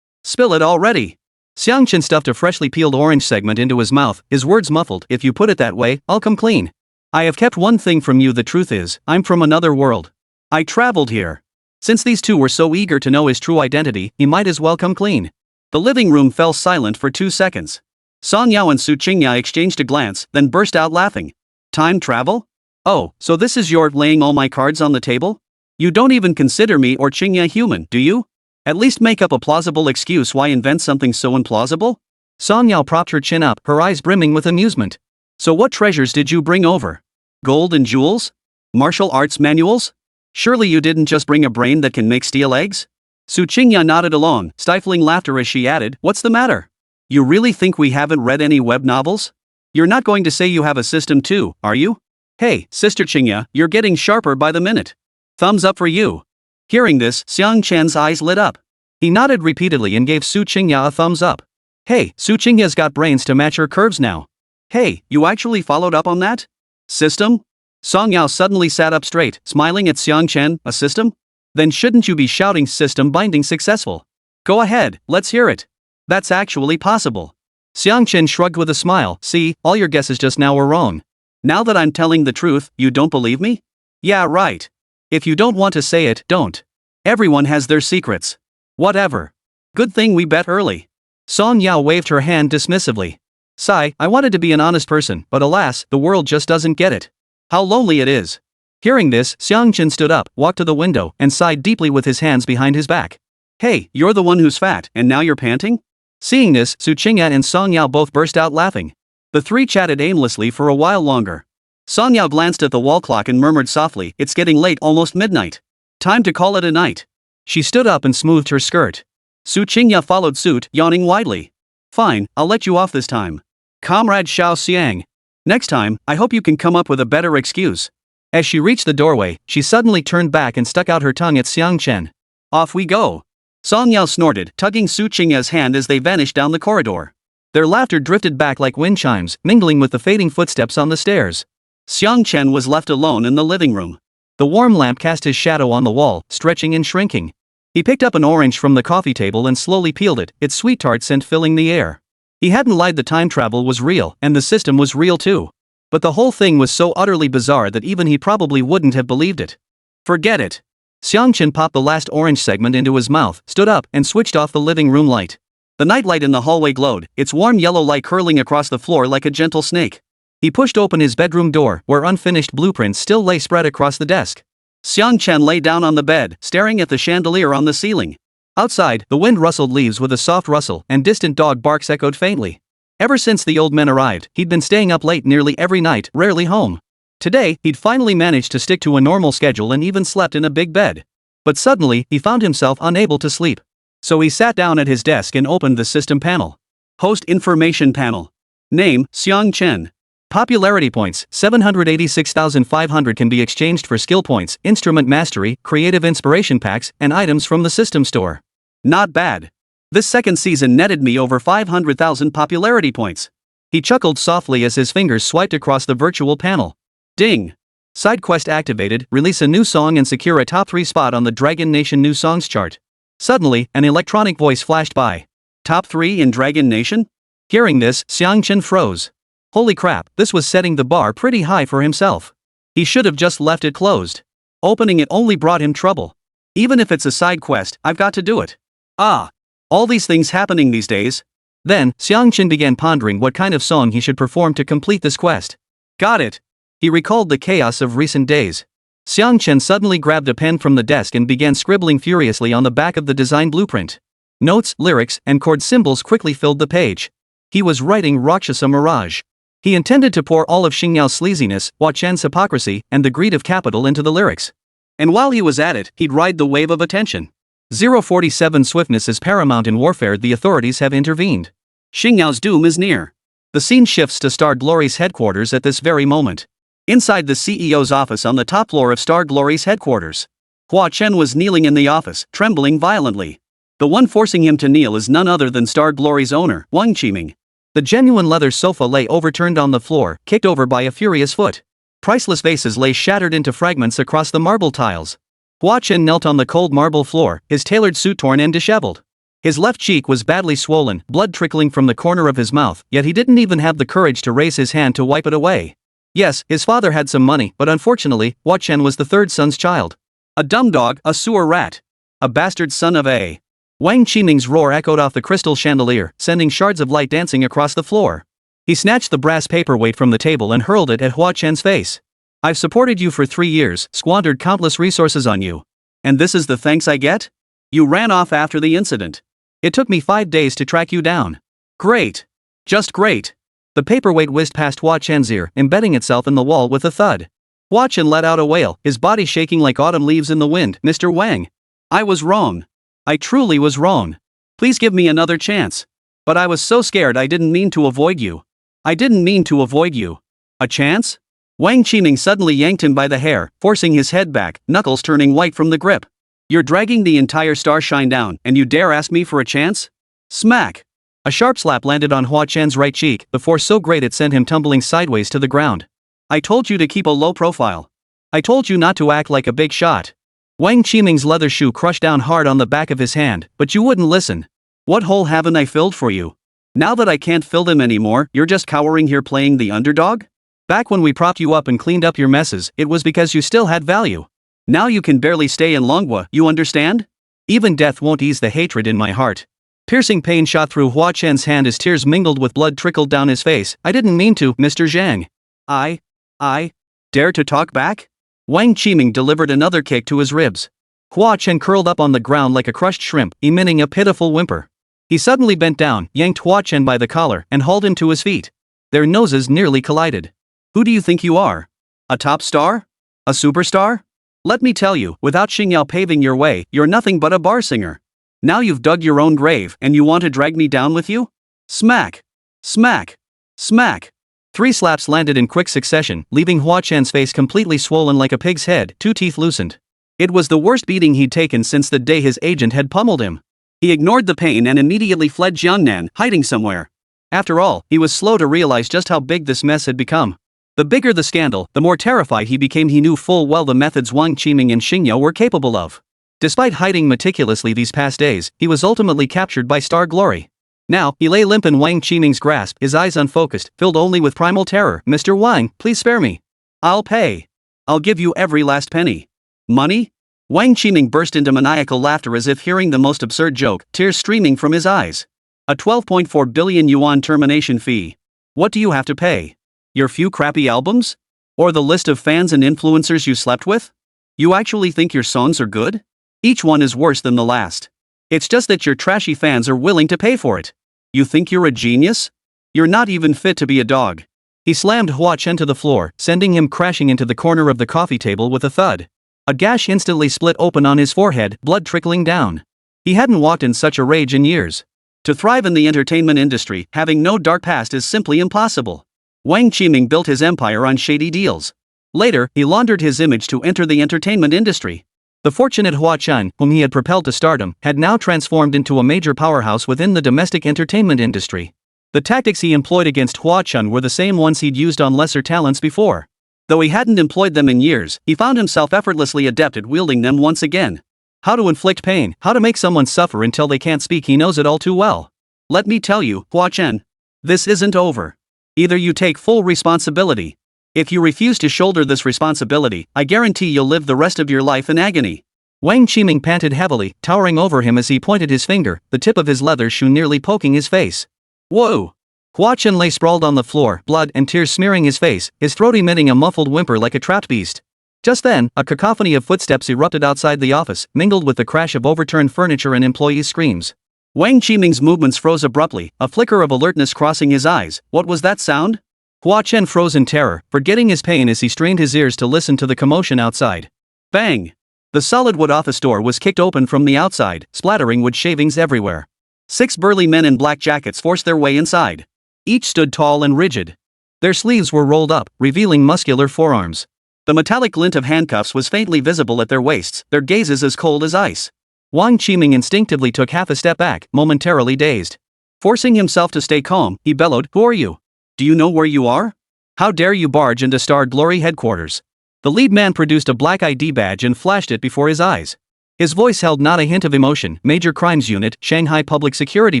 Spill it already. Xiang Chen stuffed a freshly peeled orange segment into his mouth, his words muffled. If you put it that way, I'll come clean. I have kept one thing from you. The truth is, I'm from another world. I traveled here. Since these two were so eager to know his true identity, he might as well come clean. The living room fell silent for 2 seconds. Song Yao and Su Qingya exchanged a glance, then burst out laughing. Time travel? Oh, so this is your laying all my cards on the table? You don't even consider me or Qingya human, do you? At least make up a plausible excuse. Why invent something so implausible? Song Yao propped her chin up, her eyes brimming with amusement. So what treasures did you bring over? Gold and jewels? Martial arts manuals? Surely you didn't just bring a brain that can make steel eggs? Su Qingya nodded along, stifling laughter as she added, what's the matter? You really think we haven't read any web novels? You're not going to say you have a system too, are you? Hey, Sister Qingya, you're getting sharper by the minute. Thumbs up for you. Hearing this, Xiang Chen's eyes lit up. He nodded repeatedly and gave Su Qingya a thumbs up. Hey, Su Qingya's got brains to match her curves now. Hey, you actually followed up on that? System? Song Yao suddenly sat up straight, smiling at Xiang Chen. A system? Then shouldn't you be shouting system binding successful? Go ahead, let's hear it. That's actually possible. Xiang Chen shrugged with a smile. See, all your guesses just now were wrong. Now that I'm telling the truth, you don't believe me? Yeah, right. If you don't want to say it, don't. Everyone has their secrets. Whatever. Good thing we bet early. Song Yao waved her hand dismissively. Sigh, I wanted to be an honest person, but alas, the world just doesn't get it. How lonely it is. Hearing this, Xiang Chen stood up, walked to the window, and sighed deeply with his hands behind his back. Hey, you're the one who's fat, and now you're panting? Seeing this, Su Qingya and Song Yao both burst out laughing. The three chatted aimlessly for a while longer. Song Yao glanced at the wall clock and murmured softly, it's getting late, almost midnight. Time to call it a night. She stood up and smoothed her skirt. Su Qingya followed suit, yawning widely. Fine, I'll let you off this time. Comrade Xiao Xiang. Next time, I hope you can come up with a better excuse. As she reached the doorway, she suddenly turned back and stuck out her tongue at Xiang Chen. Off we go. Song Yao snorted, tugging Su Qingya's hand as they vanished down the corridor. Their laughter drifted back like wind chimes, mingling with the fading footsteps on the stairs. Xiang Chen was left alone in the living room. The warm lamp cast his shadow on the wall, stretching and shrinking. He picked up an orange from the coffee table and slowly peeled it, its sweet tart scent filling the air. He hadn't lied. The time travel was real, and the system was real too. But the whole thing was so utterly bizarre that even he probably wouldn't have believed it. Forget it. Xiang Chen popped the last orange segment into his mouth, stood up, and switched off the living room light. The nightlight in the hallway glowed, its warm yellow light curling across the floor like a gentle snake. He pushed open his bedroom door, where unfinished blueprints still lay spread across the desk. Xiang Chen lay down on the bed, staring at the chandelier on the ceiling. Outside, the wind rustled leaves with a soft rustle, and distant dog barks echoed faintly. Ever since the old men arrived, he'd been staying up late nearly every night, rarely home. Today, he'd finally managed to stick to a normal schedule and even slept in a big bed. But suddenly, he found himself unable to sleep. So he sat down at his desk and opened the system panel. Host information panel. Name, Xiang Chen. Popularity points, 786,500 can be exchanged for skill points, instrument mastery, creative inspiration packs, and items from the system store. Not bad. This second season netted me over 500,000 popularity points. He chuckled softly as his fingers swiped across the virtual panel. Ding! Side quest activated, release a new song and secure a top 3 spot on the Dragon Nation New Songs chart. Suddenly, an electronic voice flashed by. Top 3 in Dragon Nation? Hearing this, Xiang Chen froze. Holy crap, this was setting the bar pretty high for himself. He should have just left it closed. Opening it only brought him trouble. Even if it's a side quest, I've got to do it. Ah! All these things happening these days. Then, Xiang Chen began pondering what kind of song he should perform to complete this quest. Got it. He recalled the chaos of recent days. Xiang Chen suddenly grabbed a pen from the desk and began scribbling furiously on the back of the design blueprint. Notes, lyrics, and chord symbols quickly filled the page. He was writing Rakshasa Mirage. He intended to pour all of Xingyao's sleaziness, Hua Chen's hypocrisy, and the greed of capital into the lyrics. And while he was at it, he'd ride the wave of attention. 047 Swiftness is paramount in warfare. The authorities have intervened. Xingyao's doom is near. The scene shifts to Star Glory's headquarters at this very moment. Inside the CEO's office on the top floor of Star Glory's headquarters. Hua Chen was kneeling in the office, trembling violently. The one forcing him to kneel is none other than Star Glory's owner, Wang Qiming. The genuine leather sofa lay overturned on the floor, kicked over by a furious foot. Priceless vases lay shattered into fragments across the marble tiles. Hua Chen knelt on the cold marble floor, his tailored suit torn and disheveled. His left cheek was badly swollen, blood trickling from the corner of his mouth, yet he didn't even have the courage to raise his hand to wipe it away. Yes, his father had some money, but unfortunately, Hua Chen was the third son's child. A dumb dog, a sewer rat. A bastard son of a. Wang Qiming's roar echoed off the crystal chandelier, sending shards of light dancing across the floor. He snatched the brass paperweight from the table and hurled it at Hua Chen's face. I've supported you for 3 years, squandered countless resources on you. And this is the thanks I get? You ran off after the incident. It took me 5 days to track you down. Great. Just great. The paperweight whizzed past Hua Chen's ear, embedding itself in the wall with a thud. Hua Chen let out a wail, his body shaking like autumn leaves in the wind. Mr. Wang. I was wrong. I truly was wrong. Please give me another chance. But I was so scared I didn't mean to avoid you. I didn't mean to avoid you. A chance? Wang Qiming suddenly yanked him by the hair, forcing his head back, knuckles turning white from the grip. You're dragging the entire starshine down, and you dare ask me for a chance? Smack! A sharp slap landed on Hua Chen's right cheek, the force so great it sent him tumbling sideways to the ground. I told you to keep a low profile. I told you not to act like a big shot. Wang Qiming's leather shoe crushed down hard on the back of his hand, but you wouldn't listen. What hole haven't I filled for you? Now that I can't fill them anymore, you're just cowering here playing the underdog? Back when we propped you up and cleaned up your messes, it was because you still had value. Now you can barely stay in Longhua, you understand? Even death won't ease the hatred in my heart. Piercing pain shot through Hua Chen's hand as tears mingled with blood trickled down his face. I didn't mean to, Mr. Zhang. I dare to talk back? Wang Qiming delivered another kick to his ribs. Hua Chen curled up on the ground like a crushed shrimp, emitting a pitiful whimper. He suddenly bent down, yanked Hua Chen by the collar, and hauled him to his feet. Their noses nearly collided. Who do you think you are? A top star? A superstar? Let me tell you, without Xingyao paving your way, you're nothing but a bar singer. Now you've dug your own grave, and you want to drag me down with you? Smack! Smack! Smack! 3 slaps landed in quick succession, leaving Hua Chen's face completely swollen like a pig's head, 2 teeth loosened. It was the worst beating he'd taken since the day his agent had pummeled him. He ignored the pain and immediately fled Jiangnan, hiding somewhere. After all, he was slow to realize just how big this mess had become. The bigger the scandal, the more terrified he became. He knew full well the methods Wang Qiming and Xingyao were capable of. Despite hiding meticulously these past days, he was ultimately captured by Star Glory. Now, he lay limp in Wang Qiming's grasp, his eyes unfocused, filled only with primal terror. Mr. Wang, please spare me. I'll pay. I'll give you every last penny. Money? Wang Qiming burst into maniacal laughter as if hearing the most absurd joke, tears streaming from his eyes. A 12.4 billion yuan termination fee. What do you have to pay? Your few crappy albums? Or the list of fans and influencers you slept with? You actually think your songs are good? Each one is worse than the last. It's just that your trashy fans are willing to pay for it. You think you're a genius? You're not even fit to be a dog. He slammed Hua Chen to the floor, sending him crashing into the corner of the coffee table with a thud. A gash instantly split open on his forehead, blood trickling down. He hadn't walked in such a rage in years. To thrive in the entertainment industry, having no dark past is simply impossible. Wang Qiming built his empire on shady deals. Later, he laundered his image to enter the entertainment industry. The fortunate Hua Chen, whom he had propelled to stardom, had now transformed into a major powerhouse within the domestic entertainment industry. The tactics he employed against Hua Chen were the same ones he'd used on lesser talents before. Though he hadn't employed them in years, he found himself effortlessly adept at wielding them once again. How to inflict pain, how to make someone suffer until they can't speak, he knows it all too well. Let me tell you, Hua Chen. This isn't over. Either you take full responsibility. If you refuse to shoulder this responsibility, I guarantee you'll live the rest of your life in agony. Wang Qiming panted heavily, towering over him as he pointed his finger, the tip of his leather shoe nearly poking his face. Whoa! Hua Chen lay sprawled on the floor, blood and tears smearing his face, his throat emitting a muffled whimper like a trapped beast. Just then, a cacophony of footsteps erupted outside the office, mingled with the crash of overturned furniture and employees' screams. Wang Qiming's movements froze abruptly, a flicker of alertness crossing his eyes. What was that sound? Hua Chen froze in terror, forgetting his pain as he strained his ears to listen to the commotion outside. Bang! The solid wood office door was kicked open from the outside, splattering wood shavings everywhere. 6 burly men in black jackets forced their way inside. Each stood tall and rigid. Their sleeves were rolled up, revealing muscular forearms. The metallic glint of handcuffs was faintly visible at their waists, their gazes as cold as ice. Wang Qiming instinctively took half a step back, momentarily dazed. Forcing himself to stay calm, he bellowed, "Who are you? Do you know where you are? How dare you barge into Star Glory headquarters?" The lead man produced a black ID badge and flashed it before his eyes. His voice held not a hint of emotion. Major Crimes Unit, Shanghai Public Security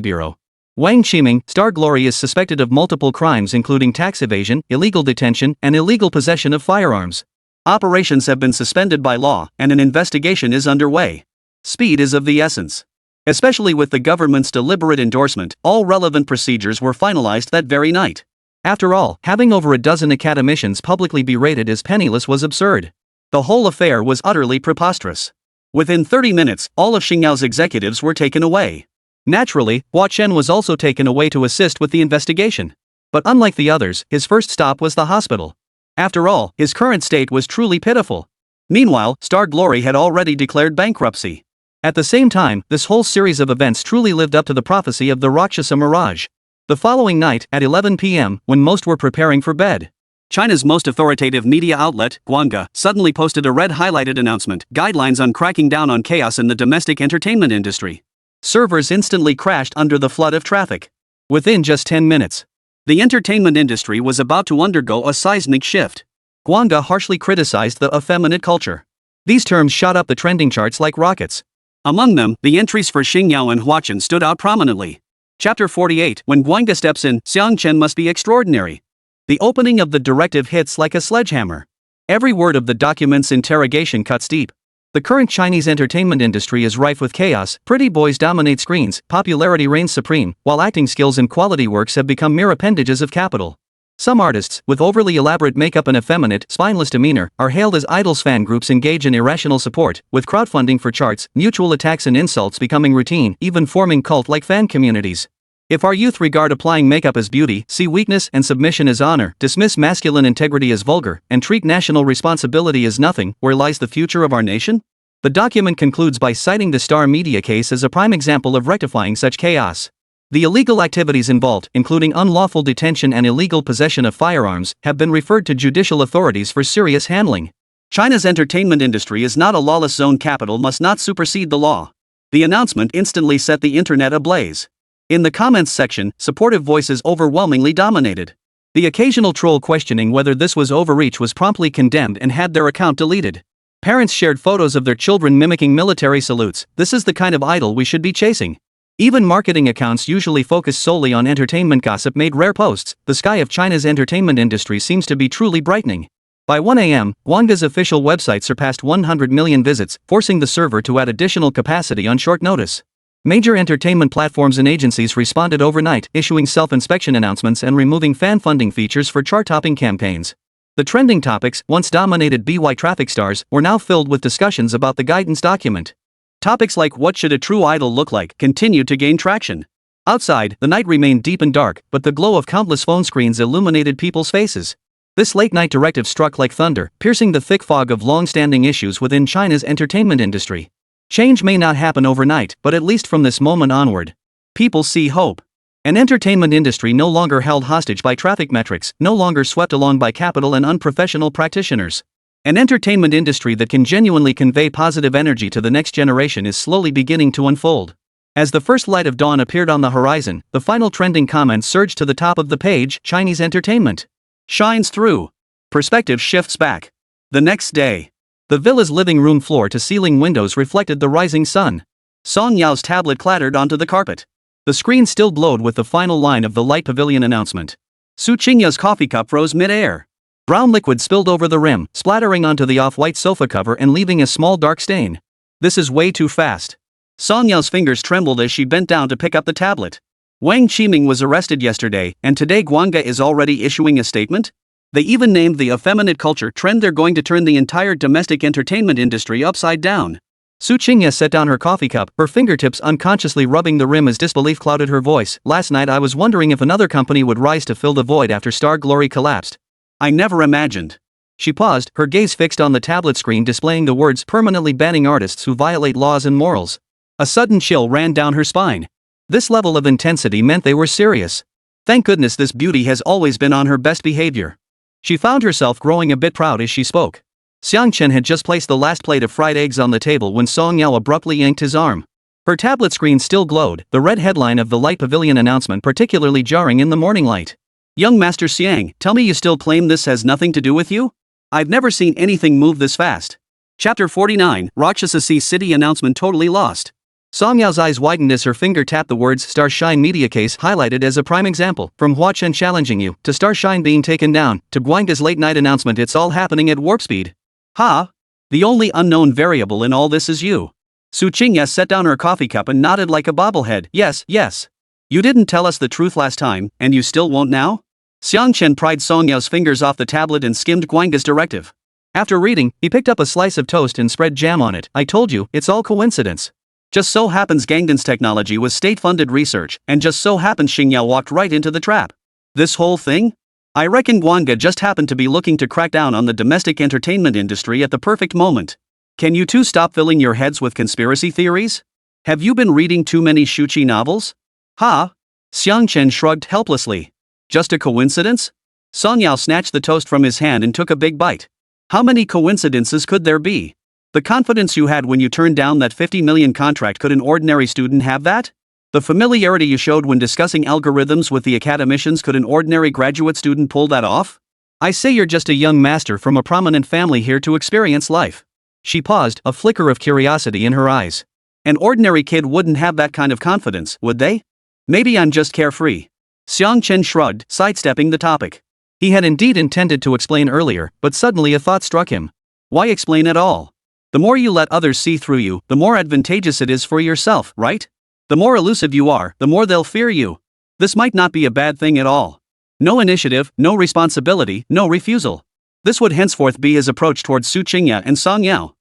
Bureau. Wang Qiming, Star Glory, is suspected of multiple crimes including tax evasion, illegal detention, and illegal possession of firearms. Operations have been suspended by law, and an investigation is underway. Speed is of the essence. Especially with the government's deliberate endorsement, all relevant procedures were finalized that very night. After all, having over a dozen academicians publicly berated as penniless was absurd. The whole affair was utterly preposterous. Within 30 minutes, all of Xingyao's executives were taken away. Naturally, Hua Chen was also taken away to assist with the investigation. But unlike the others, his first stop was the hospital. After all, his current state was truly pitiful. Meanwhile, Star Glory had already declared bankruptcy. At the same time, this whole series of events truly lived up to the prophecy of the Rakshasa mirage. The following night, at 11 p.m., when most were preparing for bed, China's most authoritative media outlet, Guanga, suddenly posted a red-highlighted announcement: guidelines on cracking down on chaos in the domestic entertainment industry. Servers instantly crashed under the flood of traffic. Within just 10 minutes, the entertainment industry was about to undergo a seismic shift. Guanga harshly criticized the effeminate culture. These terms shot up the trending charts like rockets. Among them, the entries for Xingyao and Hua Chen stood out prominently. Chapter 48, when Guanga steps in, Xiang Chen must be extraordinary. The opening of the directive hits like a sledgehammer. Every word of the document's interrogation cuts deep. The current Chinese entertainment industry is rife with chaos. Pretty boys dominate screens, popularity reigns supreme, while acting skills and quality works have become mere appendages of capital. Some artists, with overly elaborate makeup and effeminate, spineless demeanor, are hailed as idols. Fan groups engage in irrational support, with crowdfunding for charts, mutual attacks and insults becoming routine, even forming cult-like fan communities. If our youth regard applying makeup as beauty, see weakness and submission as honor, dismiss masculine integrity as vulgar, and treat national responsibility as nothing, where lies the future of our nation? The document concludes by citing the Star Media case as a prime example of rectifying such chaos. The illegal activities involved, including unlawful detention and illegal possession of firearms, have been referred to judicial authorities for serious handling. China's entertainment industry is not a lawless zone. Capital must not supersede the law. The announcement instantly set the internet ablaze. In the comments section, supportive voices overwhelmingly dominated. The occasional troll questioning whether this was overreach was promptly condemned and had their account deleted. Parents shared photos of their children mimicking military salutes. This is the kind of idol we should be chasing. Even marketing accounts usually focus solely on entertainment gossip made rare posts. The sky of China's entertainment industry seems to be truly brightening. By 1 a.m., Guanga's official website surpassed 100 million visits, forcing the server to add additional capacity on short notice. Major entertainment platforms and agencies responded overnight, issuing self-inspection announcements and removing fan funding features for chart-topping campaigns. The trending topics, once dominated by traffic stars, were now filled with discussions about the guidance document. Topics like what should a true idol look like continued to gain traction. Outside, the night remained deep and dark, but the glow of countless phone screens illuminated people's faces. This late-night directive struck like thunder, piercing the thick fog of long-standing issues within China's entertainment industry. Change may not happen overnight, but at least from this moment onward, people see hope. An entertainment industry no longer held hostage by traffic metrics, no longer swept along by capital and unprofessional practitioners. An entertainment industry that can genuinely convey positive energy to the next generation is slowly beginning to unfold. As the first light of dawn appeared on the horizon, the final trending comment surged to the top of the page: Chinese entertainment shines through. Perspective shifts back. The next day, the villa's living room floor-to-ceiling windows reflected the rising sun. Song Yao's tablet clattered onto the carpet. The screen still glowed with the final line of the light pavilion announcement. Su Qingya's coffee cup rose mid-air. Brown liquid spilled over the rim, splattering onto the off-white sofa cover and leaving a small dark stain. This is way too fast. Song Yao's fingers trembled as she bent down to pick up the tablet. Wang Qiming was arrested yesterday, and today Guanga is already issuing a statement? They even named the effeminate culture trend. They're going to turn the entire domestic entertainment industry upside down. Su Qingya set down her coffee cup, her fingertips unconsciously rubbing the rim as disbelief clouded her voice. Last night I was wondering if another company would rise to fill the void after Star Glory collapsed. I never imagined. She paused, her gaze fixed on the tablet screen displaying the words permanently banning artists who violate laws and morals. A sudden chill ran down her spine. This level of intensity meant they were serious. Thank goodness this beauty has always been on her best behavior. She found herself growing a bit proud as she spoke. Xiang Chen had just placed the last plate of fried eggs on the table when Song Yao abruptly yanked his arm. Her tablet screen still glowed, the red headline of the light pavilion announcement particularly jarring in the morning light. Young Master Xiang, tell me you still claim this has nothing to do with you? I've never seen anything move this fast. Chapter 49, Rakshasa City announcement totally lost. Song Yao's eyes widened as her finger tapped the words Starshine Media Case highlighted as a prime example, from Hua Chen challenging you, to Starshine being taken down, to Guanga's late night announcement it's all happening at warp speed. Ha! The only unknown variable in all this is you. Su Qingya set down her coffee cup and nodded like a bobblehead. Yes, yes. You didn't tell us the truth last time, and you still won't now? Xiang Chen pried Song Yao's fingers off the tablet and skimmed Guanga's directive. After reading, he picked up a slice of toast and spread jam on it. I told you, it's all coincidence. Just so happens Gangden's technology was state-funded research, and just so happens Xingyao walked right into the trap. This whole thing? I reckon Guanga just happened to be looking to crack down on the domestic entertainment industry at the perfect moment. Can you two stop filling your heads with conspiracy theories? Have you been reading too many Shuqi novels? Ha! Xiang Chen shrugged helplessly. Just a coincidence? Song Yao snatched the toast from his hand and took a big bite. How many coincidences could there be? The confidence you had when you turned down that 50 million contract, could an ordinary student have that? The familiarity you showed when discussing algorithms with the academicians, could an ordinary graduate student pull that off? I say you're just a young master from a prominent family here to experience life. She paused, a flicker of curiosity in her eyes. An ordinary kid wouldn't have that kind of confidence, would they? Maybe I'm just carefree. Xiang Chen shrugged, sidestepping the topic. He had indeed intended to explain earlier, but suddenly a thought struck him. Why explain at all? The more you let others see through you, the more advantageous it is for yourself, right? The more elusive you are, the more they'll fear you. This might not be a bad thing at all. No initiative, no responsibility, no refusal. This would henceforth be his approach towards Su Qingya and Song Yao.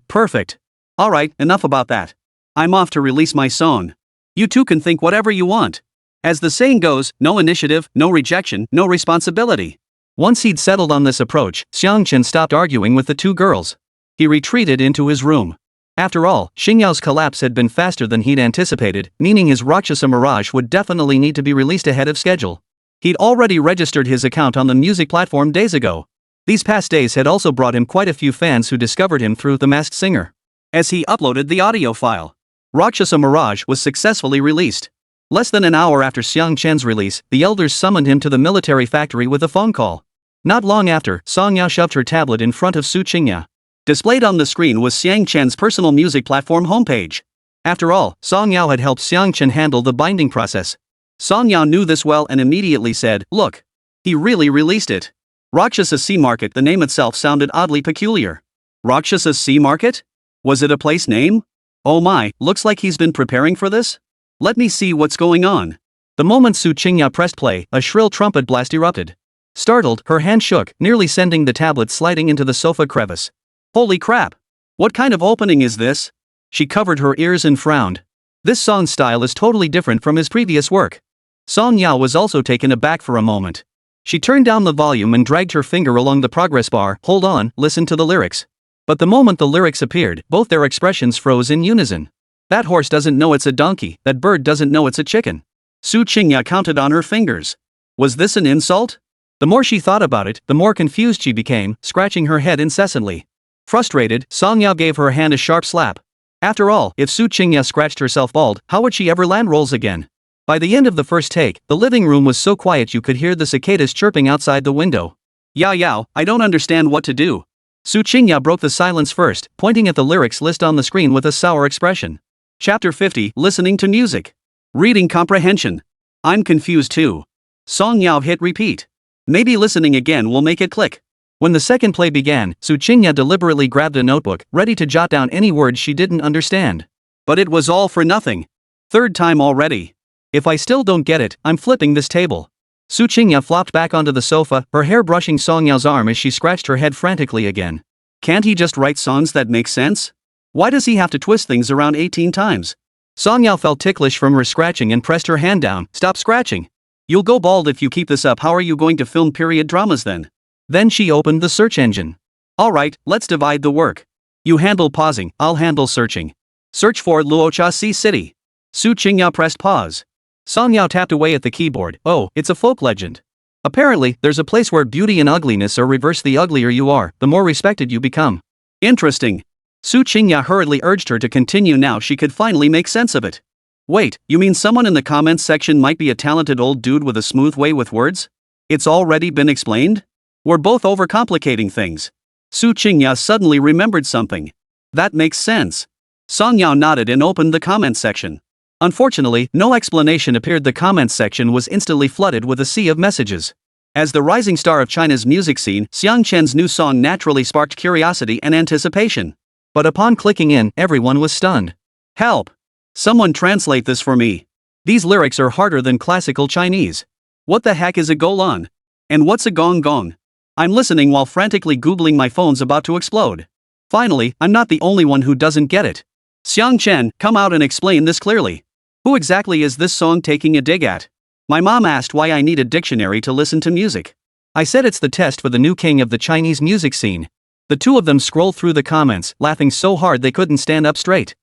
Perfect. Alright, enough about that. I'm off to release my song. You two can think whatever you want. As the saying goes, no initiative, no rejection, no responsibility. Once he'd settled on this approach, Xiang Chen stopped arguing with the two girls. He retreated into his room. After all, Xingyao's collapse had been faster than he'd anticipated, meaning his Rakshasa Mirage would definitely need to be released ahead of schedule. He'd already registered his account on the music platform days ago. These past days had also brought him quite a few fans who discovered him through The Masked Singer. As he uploaded the audio file, Rakshasa Mirage was successfully released. Less than an hour after Xiang Chen's release, the elders summoned him to the military factory with a phone call. Not long after, Song Yao shoved her tablet in front of Su Qingya. Displayed on the screen was Xiang Chen's personal music platform homepage. After all, Song Yao had helped Xiang Chen handle the binding process. Song Yao knew this well and immediately said, "Look. He really released it." Rakshasa Sea Market, the name itself sounded oddly peculiar. Rakshasa Sea Market? Was it a place name? Oh my, looks like he's been preparing for this? Let me see what's going on. The moment Su Qingya pressed play, a shrill trumpet blast erupted. Startled, her hand shook, nearly sending the tablet sliding into the sofa crevice. Holy crap! What kind of opening is this? She covered her ears and frowned. This song's style is totally different from his previous work. Song Yao was also taken aback for a moment. She turned down the volume and dragged her finger along the progress bar. Hold on, listen to the lyrics. But the moment the lyrics appeared, both their expressions froze in unison. That horse doesn't know it's a donkey, that bird doesn't know it's a chicken. Su Qingya counted on her fingers. Was this an insult? The more she thought about it, the more confused she became, scratching her head incessantly. Frustrated, Song Yao gave her hand a sharp slap. After all, if Su Qingya scratched herself bald, how would she ever land rolls again? By the end of the first take, the living room was so quiet you could hear the cicadas chirping outside the window. Yao, I don't understand what to do. Su Qingya broke the silence first, pointing at the lyrics list on the screen with a sour expression. Chapter 50, Listening to Music. Reading Comprehension. I'm confused too. Song Yao hit repeat. Maybe listening again will make it click. When the second play began, Su Qingya deliberately grabbed a notebook, ready to jot down any words she didn't understand. But it was all for nothing. Third time already. If I still don't get it, I'm flipping this table. Su Qingya flopped back onto the sofa, her hair brushing Song Yao's arm as she scratched her head frantically again. Can't he just write songs that make sense? Why does he have to twist things around 18 times? Song Yao felt ticklish from her scratching and pressed her hand down. Stop scratching. You'll go bald if you keep this up. How are you going to film period dramas then? Then she opened the search engine. Alright, let's divide the work. You handle pausing, I'll handle searching. Search for Luocha Sea City. Su Qingya pressed pause. Song Yao tapped away at the keyboard. Oh, it's a folk legend. Apparently, there's a place where beauty and ugliness are reversed. The uglier you are, the more respected you become. Interesting. Su Qingya hurriedly urged her to continue now she could finally make sense of it. Wait, you mean someone in the comments section might be a talented old dude with a smooth way with words? It's already been explained? We're both overcomplicating things. Su Qingya suddenly remembered something. That makes sense. Song Yao nodded and opened the comments section. Unfortunately, no explanation appeared. The comments section was instantly flooded with a sea of messages. As the rising star of China's music scene, Xiang Chen's new song naturally sparked curiosity and anticipation. But upon clicking in, everyone was stunned. Help! Someone translate this for me. These lyrics are harder than classical Chinese. What the heck is a golon? And what's a gong gong? I'm listening while frantically googling. My phone's about to explode. Finally, I'm not the only one who doesn't get it. Xiang Chen, come out and explain this clearly. Who exactly is this song taking a dig at? My mom asked why I need a dictionary to listen to music. I said it's the test for the new king of the Chinese music scene. The two of them scrolled through the comments, laughing so hard they couldn't stand up straight.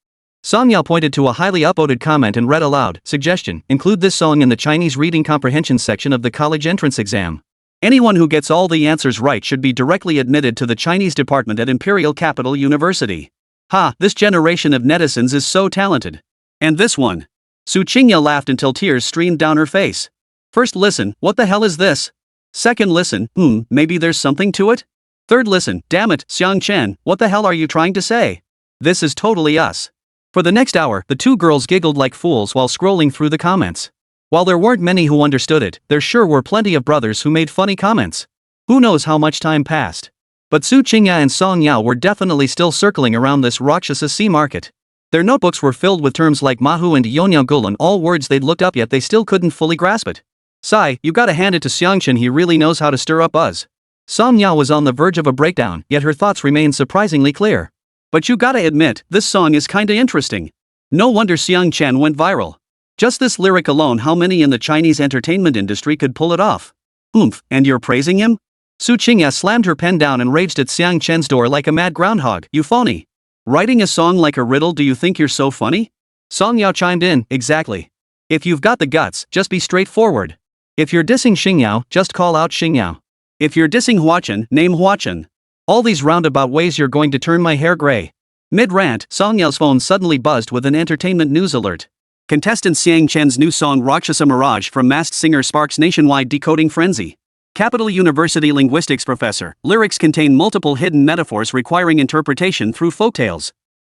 Song Yao pointed to a highly upvoted comment and read aloud, suggestion, include this song in the Chinese reading comprehension section of the college entrance exam. Anyone who gets all the answers right should be directly admitted to the Chinese department at Imperial Capital University. Ha, this generation of netizens is so talented. And this one. Su Qingya laughed until tears streamed down her face. First listen, what the hell is this? Second listen, maybe there's something to it? Third listen, damn it, Xiang Chen, what the hell are you trying to say? This is totally us. For the next hour, the two girls giggled like fools while scrolling through the comments. While there weren't many who understood it, there sure were plenty of brothers who made funny comments. Who knows how much time passed? But Su Qingya and Song Yao were definitely still circling around this Rakshasa sea market. Their notebooks were filled with terms like Mahu and Yonyao, all words they'd looked up yet they still couldn't fully grasp it. Sai, you gotta hand it to Xiang Chen, he really knows how to stir up buzz. Song Yao was on the verge of a breakdown, yet her thoughts remained surprisingly clear. But you gotta admit, this song is kinda interesting. No wonder Xiang Chen went viral. Just this lyric alone, how many in the Chinese entertainment industry could pull it off? And you're praising him? Su Qingya slammed her pen down and raged at Xiang Chen's door like a mad groundhog. You phony. Writing a song like a riddle, do you think you're so funny? Song Yao chimed in, exactly. If you've got the guts, just be straightforward. If you're dissing Xingyao, just call out Xingyao. If you're dissing Hua Chen, name Hua Chen. All these roundabout ways you're going to turn my hair gray. Mid-rant, Song Yao's phone suddenly buzzed with an entertainment news alert. Contestant Xiang Chen's new song Rakshasa Mirage from Masked Singer sparks nationwide decoding frenzy. Capital University linguistics professor, lyrics contain multiple hidden metaphors requiring interpretation through folktales.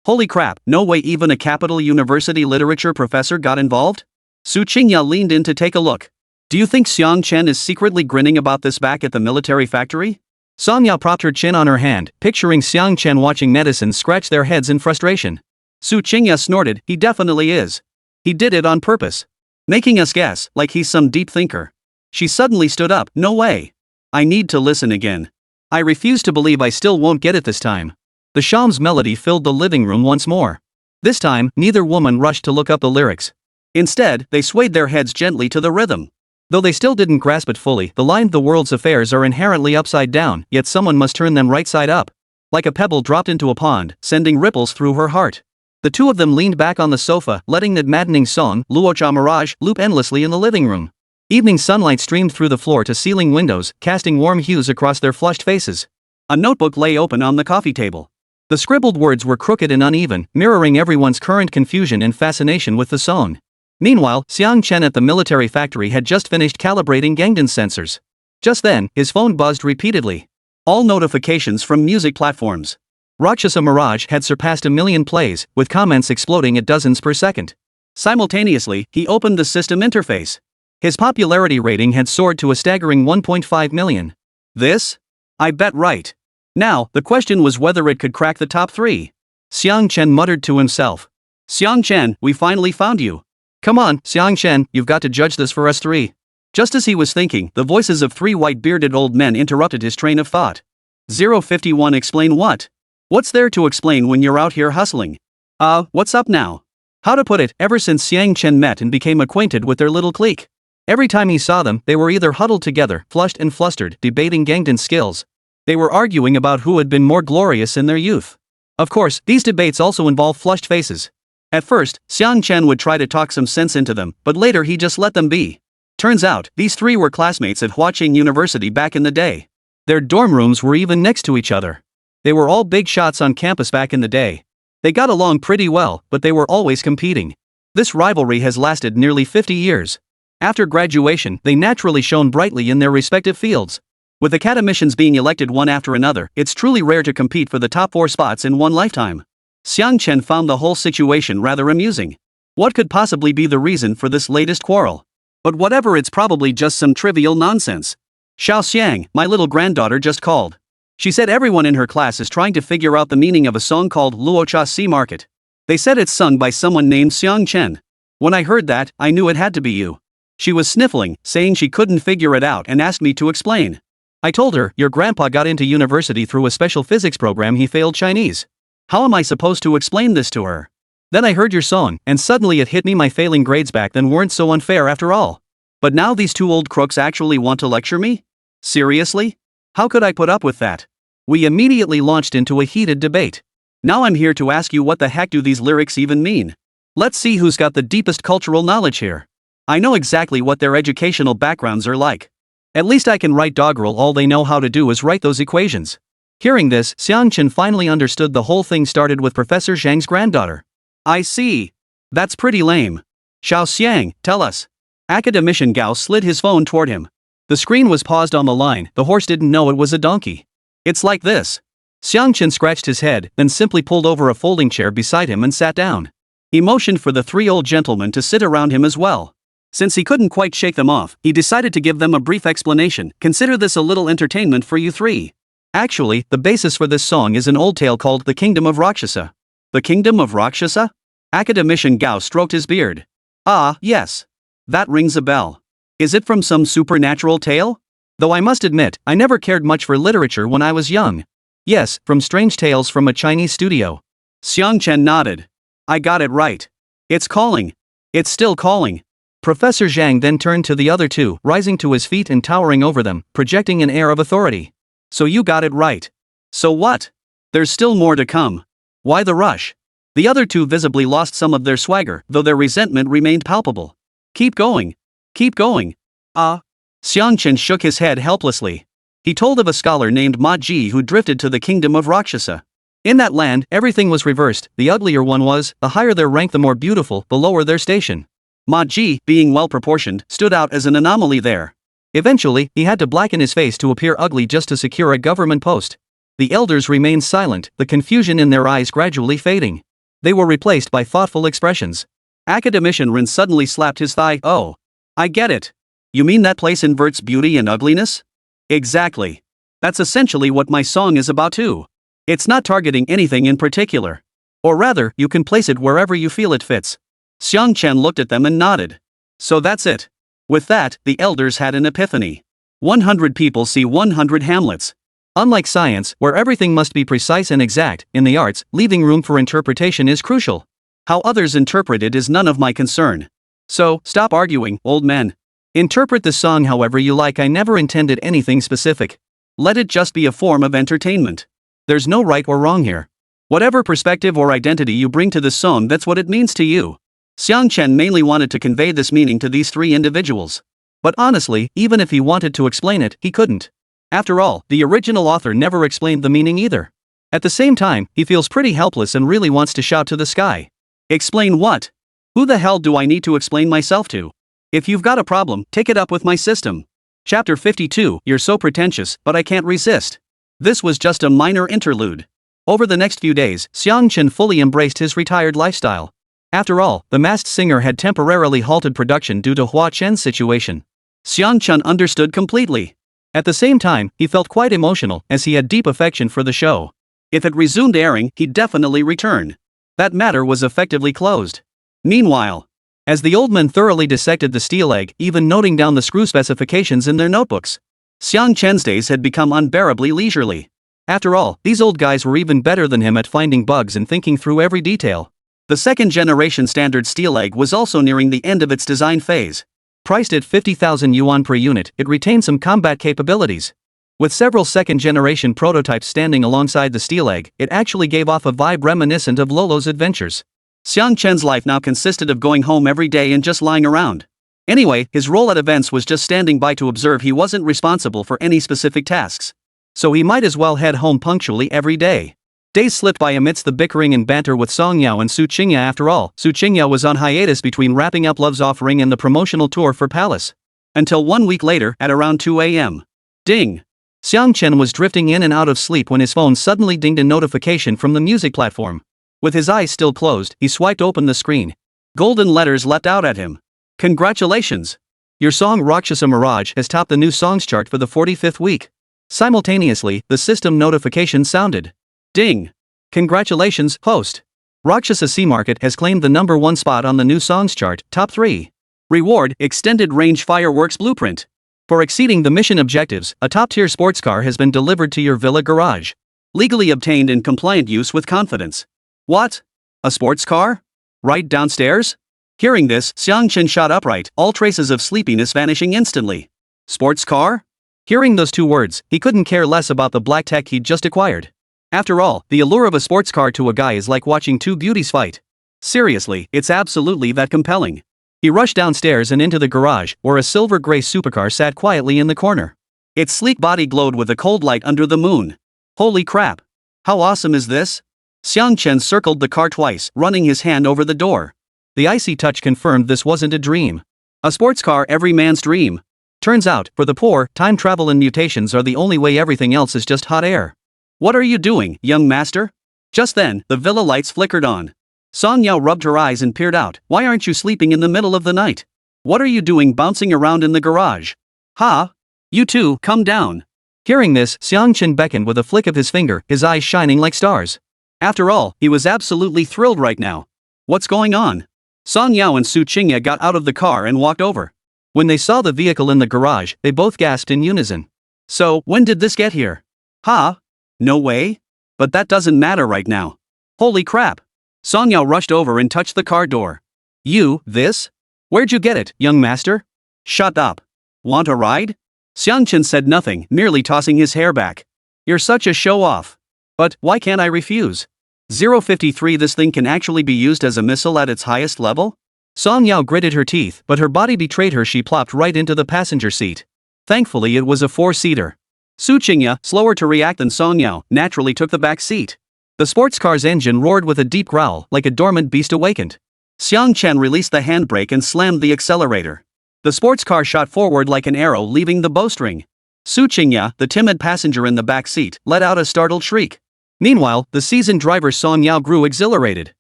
Holy crap, no way even a Capital University literature professor got involved? Su Qingya leaned in to take a look. Do you think Xiang Chen is secretly grinning about this back at the military factory? Song Yao propped her chin on her hand, picturing Xiang Chen watching netizens scratch their heads in frustration. Su Qingya snorted, he definitely is. He did it on purpose. Making us guess, like he's some deep thinker. She suddenly stood up, no way. I need to listen again. I refuse to believe I still won't get it this time. The Sham's melody filled the living room once more. This time, neither woman rushed to look up the lyrics. Instead, they swayed their heads gently to the rhythm. Though they still didn't grasp it fully, the line "the world's affairs are inherently upside down, yet someone must turn them right side up." Like a pebble dropped into a pond, sending ripples through her heart. The two of them leaned back on the sofa, letting that maddening song, Luocha Mirage, loop endlessly in the living room. Evening sunlight streamed through the floor-to-ceiling windows, casting warm hues across their flushed faces. A notebook lay open on the coffee table. The scribbled words were crooked and uneven, mirroring everyone's current confusion and fascination with the song. Meanwhile, Xiang Chen at the military factory had just finished calibrating Gangden's sensors. Just then, his phone buzzed repeatedly. All notifications from music platforms. Rakshasa Mirage had surpassed 1 million plays, with comments exploding at dozens per second. Simultaneously, he opened the system interface. His popularity rating had soared to a staggering 1.5 million. This? I bet right. Now, the question was whether it could crack the top 3. Xiang Chen muttered to himself. Xiang Chen, we finally found you. Come on, Xiang Chen, you've got to judge this for us 3. Just as he was thinking, the voices of 3 white-bearded old men interrupted his train of thought. 051 Explain what? What's there to explain when you're out here hustling? What's up now? How to put it, ever since Xiang Chen met and became acquainted with their little clique. Every time he saw them, they were either huddled together, flushed and flustered, debating Gangden's skills. They were arguing about who had been more glorious in their youth. Of course, these debates also involve flushed faces. At first, Xiang Chen would try to talk some sense into them, but later he just let them be. Turns out, these 3 were classmates at Hua Chen University back in the day. Their dorm rooms were even next to each other. They were all big shots on campus back in the day. They got along pretty well, but they were always competing. This rivalry has lasted nearly 50 years. After graduation, they naturally shone brightly in their respective fields. With academicians being elected one after another, it's truly rare to compete for the top 4 spots in one lifetime. Xiang Chen found the whole situation rather amusing. What could possibly be the reason for this latest quarrel? But whatever, it's probably just some trivial nonsense. Xiao Xiang, my little granddaughter, just called. She said everyone in her class is trying to figure out the meaning of a song called Luocha Sea Market. They said it's sung by someone named Xiang Chen. When I heard that, I knew it had to be you. She was sniffling, saying she couldn't figure it out and asked me to explain. I told her, your grandpa got into university through a special physics program, he failed Chinese. How am I supposed to explain this to her? Then I heard your song, and suddenly it hit me my failing grades back then weren't so unfair after all. But now these 2 old crooks actually want to lecture me? Seriously? How could I put up with that? We immediately launched into a heated debate. Now I'm here to ask you, what the heck do these lyrics even mean? Let's see who's got the deepest cultural knowledge here. I know exactly what their educational backgrounds are like. At least I can write doggerel, all they know how to do is write those equations. Hearing this, Xiang Chen finally understood the whole thing started with Professor Zhang's granddaughter. I see. That's pretty lame. Xiao Xiang, tell us. Academician Gao slid his phone toward him. The screen was paused on the line, the horse didn't know it was a donkey. It's like this. Xiang Chen scratched his head, then simply pulled over a folding chair beside him and sat down. He motioned for the 3 old gentlemen to sit around him as well. Since he couldn't quite shake them off, he decided to give them a brief explanation. Consider this a little entertainment for you 3. Actually, the basis for this song is an old tale called The Kingdom of Rakshasa. The Kingdom of Rakshasa? Academician Gao stroked his beard. Ah, yes. That rings a bell. Is it from some supernatural tale? Though I must admit, I never cared much for literature when I was young. Yes, from strange tales from a Chinese studio. Xiang Chen nodded. I got it right. It's calling. It's still calling. Professor Zhang then turned to the other 2, rising to his feet and towering over them, projecting an air of authority. So you got it right. So what? There's still more to come. Why the rush? The other 2 visibly lost some of their swagger, though their resentment remained palpable. Keep going. Keep going. Xiang Chen shook his head helplessly. He told of a scholar named Mage who drifted to the kingdom of Rakshasa. In that land, everything was reversed. The uglier one was, the higher their rank the more beautiful, the lower their station. Mage, being well-proportioned, stood out as an anomaly there. Eventually, he had to blacken his face to appear ugly just to secure a government post. The elders remained silent, the confusion in their eyes gradually fading. They were replaced by thoughtful expressions. Academician Rin suddenly slapped his thigh. Oh. I get it. You mean that place inverts beauty and ugliness? Exactly. That's essentially what my song is about too. It's not targeting anything in particular. Or rather, you can place it wherever you feel it fits. Xiang Chen looked at them and nodded. So that's it. With that, the elders had an epiphany. 100 people see 100 Hamlets. Unlike science, where everything must be precise and exact, in the arts, leaving room for interpretation is crucial. How others interpret it is none of my concern. So, stop arguing, old men. Interpret the song however you like. I never intended anything specific. Let it just be a form of entertainment. There's no right or wrong here. Whatever perspective or identity you bring to this song, that's what it means to you. Xiang Chen mainly wanted to convey this meaning to these 3 individuals. But honestly, even if he wanted to explain it, he couldn't. After all, the original author never explained the meaning either. At the same time, he feels pretty helpless and really wants to shout to the sky. Explain what? Who the hell do I need to explain myself to? If you've got a problem, take it up with my system. Chapter 52, You're so pretentious, but I can't resist. This was just a minor interlude. Over the next few days, Xiang Chen fully embraced his retired lifestyle. After all, the masked singer had temporarily halted production due to Hua Chen's situation. Xiang Chen understood completely. At the same time, he felt quite emotional, as he had deep affection for the show. If it resumed airing, he'd definitely return. That matter was effectively closed. Meanwhile, as the old men thoroughly dissected the steel egg, even noting down the screw specifications in their notebooks, Xiang Chen's days had become unbearably leisurely. After all, these old guys were even better than him at finding bugs and thinking through every detail. The second-generation standard steel egg was also nearing the end of its design phase. Priced at 50,000 yuan per unit, it retained some combat capabilities. With several second-generation prototypes standing alongside the steel egg, it actually gave off a vibe reminiscent of Lolo's adventures. Xiang Chen's life now consisted of going home every day and just lying around. Anyway, his role at events was just standing by to observe. He wasn't responsible for any specific tasks. So he might as well head home punctually every day. Days slipped by amidst the bickering and banter with Song Yao and Su Qingya. After all, Su Qingya was on hiatus between wrapping up Love's Offering and the promotional tour for Palace. Until 1 week later, at around 2 a.m. Ding! Xiang Chen was drifting in and out of sleep when his phone suddenly dinged a notification from the music platform. With his eyes still closed, he swiped open the screen. Golden letters leapt out at him. Congratulations! Your song Rakshasa Mirage has topped the new songs chart for the 45th week. Simultaneously, the system notification sounded. Ding! Congratulations, host! Rakshasa Sea Market has claimed the #1 spot on the new songs chart, top 3. Reward, Extended Range Fireworks Blueprint. For exceeding the mission objectives, a top-tier sports car has been delivered to your villa garage. Legally obtained in compliant use with confidence. What? A sports car? Right downstairs? Hearing this, Xiang Chen shot upright, all traces of sleepiness vanishing instantly. Sports car? Hearing those 2 words, he couldn't care less about the black tech he'd just acquired. After all, the allure of a sports car to a guy is like watching 2 beauties fight. Seriously, it's absolutely that compelling. He rushed downstairs and into the garage, where a silver-gray supercar sat quietly in the corner. Its sleek body glowed with a cold light under the moon. Holy crap! How awesome is this? Xiang Chen circled the car twice, running his hand over the door. The icy touch confirmed this wasn't a dream. A sports car, every man's dream. Turns out, for the poor, time travel and mutations are the only way. Everything else is just hot air. What are you doing, young master? Just then, the villa lights flickered on. Song Yao rubbed her eyes and peered out. Why aren't you sleeping in the middle of the night? What are you doing bouncing around in the garage? Ha! You two, come down. Hearing this, Xiang Chen beckoned with a flick of his finger, his eyes shining like stars. After all, he was absolutely thrilled right now. What's going on? Song Yao and Su Qingya got out of the car and walked over. When they saw the vehicle in the garage, they both gasped in unison. So, when did this get here? Ha! No way? But that doesn't matter right now. Holy crap! Song Yao rushed over and touched the car door. This? Where'd you get it, young master? Shut up. Want a ride? Xiang Chen said nothing, merely tossing his hair back. You're such a show-off. But, why can't I refuse? 053 This thing can actually be used as a missile at its highest level? Song Yao gritted her teeth, but her body betrayed her. She plopped right into the passenger seat. Thankfully it was a 4-seater. Su Qingya, slower to react than Song Yao, naturally took the back seat. The sports car's engine roared with a deep growl, like a dormant beast awakened. Xiang Chen released the handbrake and slammed the accelerator. The sports car shot forward like an arrow, leaving the bowstring. Su Qingya, the timid passenger in the back seat, let out a startled shriek. Meanwhile, the seasoned driver Song Yao grew exhilarated.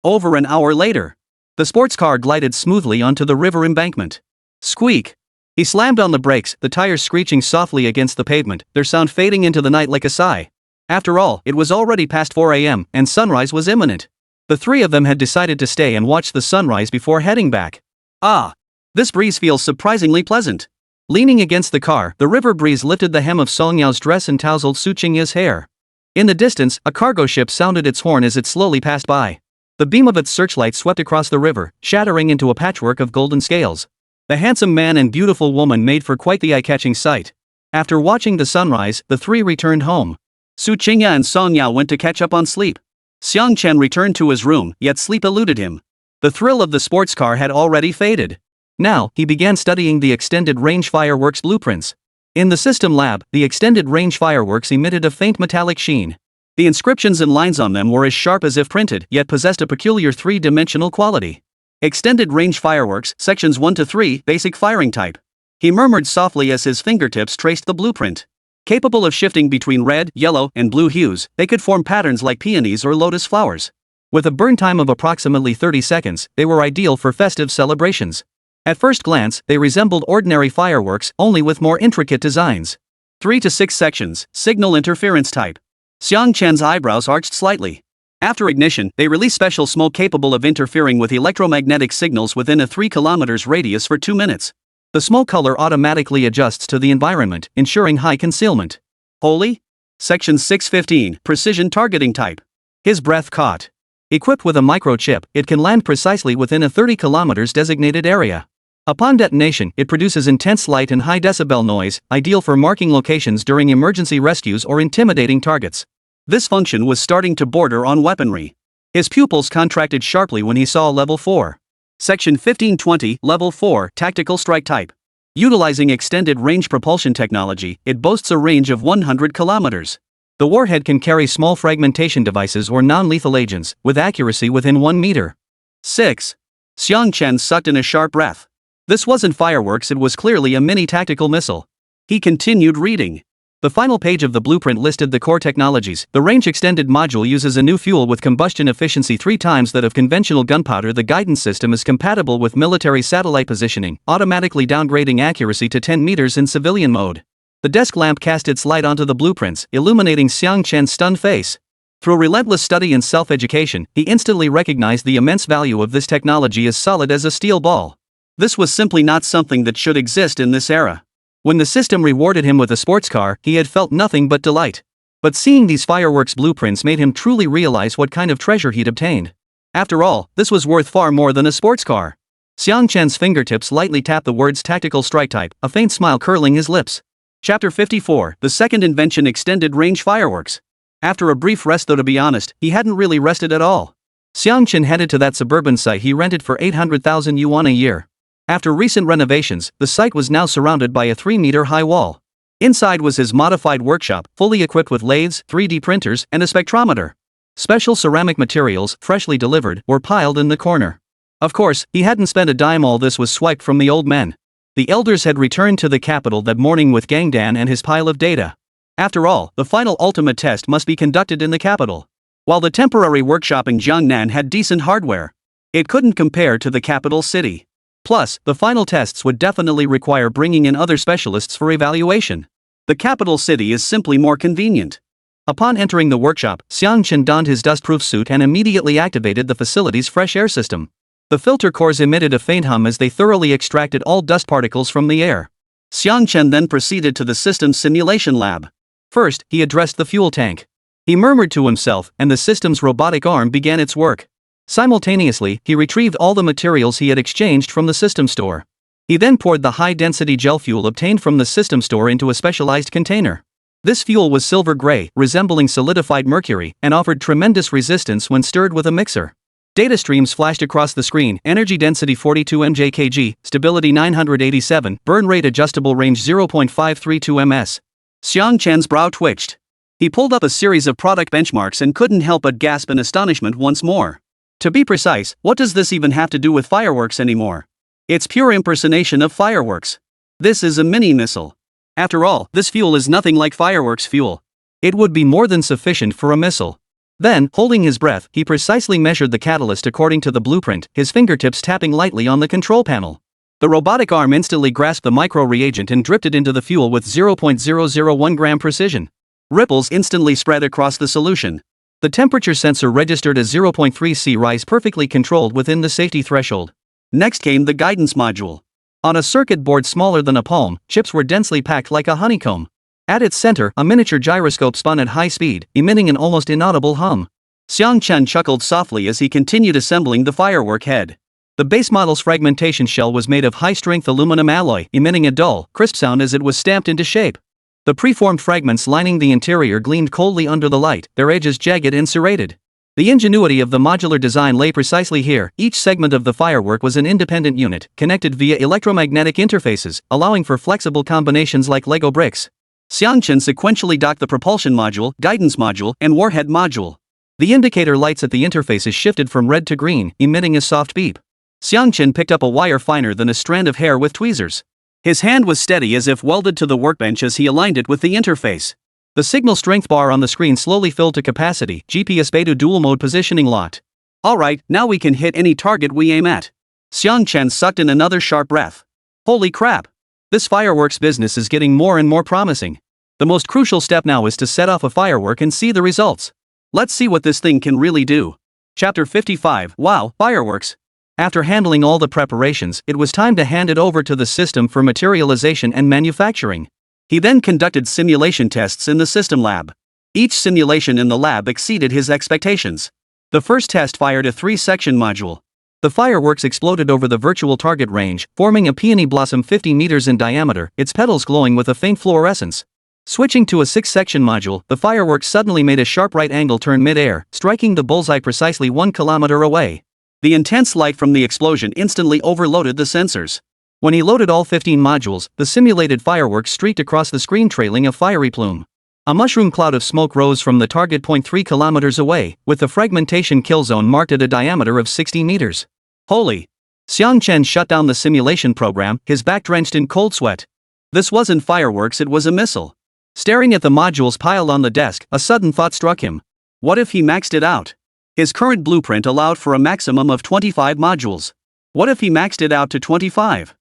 Over an hour later, the sports car glided smoothly onto the river embankment. Squeak! He slammed on the brakes, the tires screeching softly against the pavement, their sound fading into the night like a sigh. After all, it was already past 4 a.m., and sunrise was imminent. The 3 of them had decided to stay and watch the sunrise before heading back. Ah! This breeze feels surprisingly pleasant. Leaning against the car, the river breeze lifted the hem of Song Yao's dress and tousled Su Qingya's hair. In the distance, a cargo ship sounded its horn as it slowly passed by. The beam of its searchlight swept across the river, shattering into a patchwork of golden scales. The handsome man and beautiful woman made for quite the eye-catching sight. After watching the sunrise, the 3 returned home. Su Qingya and Song Yao went to catch up on sleep. Xiang Chen returned to his room, yet sleep eluded him. The thrill of the sports car had already faded. Now, he began studying the extended range fireworks blueprints. In the system lab, the extended range fireworks emitted a faint metallic sheen. The inscriptions and lines on them were as sharp as if printed, yet possessed a peculiar 3-dimensional quality. Extended range fireworks, sections 1 to 3, basic firing type. He murmured softly as his fingertips traced the blueprint. Capable of shifting between red, yellow, and blue hues, they could form patterns like peonies or lotus flowers. With a burn time of approximately 30 seconds, they were ideal for festive celebrations. At first glance, they resembled ordinary fireworks, only with more intricate designs. 3 to 6 sections, signal interference type. Xiang Chen's eyebrows arched slightly. After ignition, they release special smoke capable of interfering with electromagnetic signals within a 3 km radius for 2 minutes. The smoke color automatically adjusts to the environment, ensuring high concealment. Holy? Section 615, Precision Targeting Type. His breath caught. Equipped with a microchip, it can land precisely within a 30 km designated area. Upon detonation, it produces intense light and high decibel noise, ideal for marking locations during emergency rescues or intimidating targets. This function was starting to border on weaponry. His pupils contracted sharply when he saw Level 4. Section 1520, Level 4, Tactical Strike Type. Utilizing extended range propulsion technology, it boasts a range of 100 kilometers. The warhead can carry small fragmentation devices or non-lethal agents, with accuracy within 1 meter. 6. Xiang Chen sucked in a sharp breath. This wasn't fireworks, it was clearly a mini tactical missile. He continued reading. The final page of the blueprint listed the core technologies. The range-extended module uses a new fuel with combustion efficiency 3 times that of conventional gunpowder. The guidance system is compatible with military satellite positioning, automatically downgrading accuracy to 10 meters in civilian mode. The desk lamp cast its light onto the blueprints, illuminating Xiang Chen's stunned face. Through relentless study and self-education, he instantly recognized the immense value of this technology as solid as a steel ball. This was simply not something that should exist in this era. When the system rewarded him with a sports car, he had felt nothing but delight. But seeing these fireworks blueprints made him truly realize what kind of treasure he'd obtained. After all, this was worth far more than a sports car. Xiang Chen's fingertips lightly tapped the words tactical strike type, a faint smile curling his lips. Chapter 54, The Second Invention: Extended Range Fireworks. After a brief rest, though to be honest, he hadn't really rested at all. Xiang Chen headed to that suburban site he rented for 800,000 yuan a year. After recent renovations, the site was now surrounded by a 3-meter-high wall. Inside was his modified workshop, fully equipped with lathes, 3D printers, and a spectrometer. Special ceramic materials, freshly delivered, were piled in the corner. Of course, he hadn't spent a dime. All this was swiped from the old men. The elders had returned to the capital that morning with Gang Dan and his pile of data. After all, the final ultimate test must be conducted in the capital. While the temporary workshop in Jiangnan had decent hardware, it couldn't compare to the capital city. Plus, the final tests would definitely require bringing in other specialists for evaluation. The capital city is simply more convenient. Upon entering the workshop, Xiang Chen donned his dust-proof suit and immediately activated the facility's fresh air system. The filter cores emitted a faint hum as they thoroughly extracted all dust particles from the air. Xiang Chen then proceeded to the system's simulation lab. First, he addressed the fuel tank. He murmured to himself, and the system's robotic arm began its work. Simultaneously, he retrieved all the materials he had exchanged from the system store. He then poured the high-density gel fuel obtained from the system store into a specialized container. This fuel was silver gray, resembling solidified mercury, and offered tremendous resistance when stirred with a mixer. Data streams flashed across the screen: energy density 42 mj/kg, stability 987, burn rate adjustable, range 0.532 ms. Xiang Chen's brow twitched. He pulled up a series of product benchmarks and couldn't help but gasp in astonishment once more. To be precise, what does this even have to do with fireworks anymore? It's pure impersonation of fireworks. This is a mini-missile. After all, this fuel is nothing like fireworks fuel. It would be more than sufficient for a missile. Then, holding his breath, he precisely measured the catalyst according to the blueprint, his fingertips tapping lightly on the control panel. The robotic arm instantly grasped the micro-reagent and dripped it into the fuel with 0.001 gram precision. Ripples instantly spread across the solution. The temperature sensor registered a 0.3 C rise, perfectly controlled within the safety threshold. Next came the guidance module. On a circuit board smaller than a palm, chips were densely packed like a honeycomb. At its center, a miniature gyroscope spun at high speed, emitting an almost inaudible hum. Xiang Chen chuckled softly as he continued assembling the firework head. The base model's fragmentation shell was made of high-strength aluminum alloy, emitting a dull, crisp sound as it was stamped into shape. The preformed fragments lining the interior gleamed coldly under the light, their edges jagged and serrated. The ingenuity of the modular design lay precisely here. Each segment of the firework was an independent unit, connected via electromagnetic interfaces, allowing for flexible combinations like Lego bricks. Xiang Chen sequentially docked the propulsion module, guidance module, and warhead module. The indicator lights at the interfaces shifted from red to green, emitting a soft beep. Xiang Chen picked up a wire finer than a strand of hair with tweezers. His hand was steady as if welded to the workbench as he aligned it with the interface. The signal strength bar on the screen slowly filled to capacity. GPS beta dual mode positioning locked. Alright, now we can hit any target we aim at. Xiang Chen sucked in another sharp breath. Holy crap! This fireworks business is getting more and more promising. The most crucial step now is to set off a firework and see the results. Let's see what this thing can really do. Chapter 55, Wow, Fireworks. After handling all the preparations, it was time to hand it over to the system for materialization and manufacturing. He then conducted simulation tests in the system lab. Each simulation in the lab exceeded his expectations. The first test fired a 3-section module. The fireworks exploded over the virtual target range, forming a peony blossom 50 meters in diameter, its petals glowing with a faint fluorescence. Switching to a 6-section module, the fireworks suddenly made a sharp right-angle turn mid-air, striking the bullseye precisely 1 kilometer away. The intense light from the explosion instantly overloaded the sensors. When he loaded all 15 modules, the simulated fireworks streaked across the screen, trailing a fiery plume. A mushroom cloud of smoke rose from the target point 3 kilometers away, with the fragmentation kill zone marked at a diameter of 60 meters. Holy! Xiang Chen shut down the simulation program, his back drenched in cold sweat. This wasn't fireworks, it was a missile. Staring at the modules piled on the desk, a sudden thought struck him. What if he maxed it out? His current blueprint allowed for a maximum of 25 modules. What if he maxed it out to 25?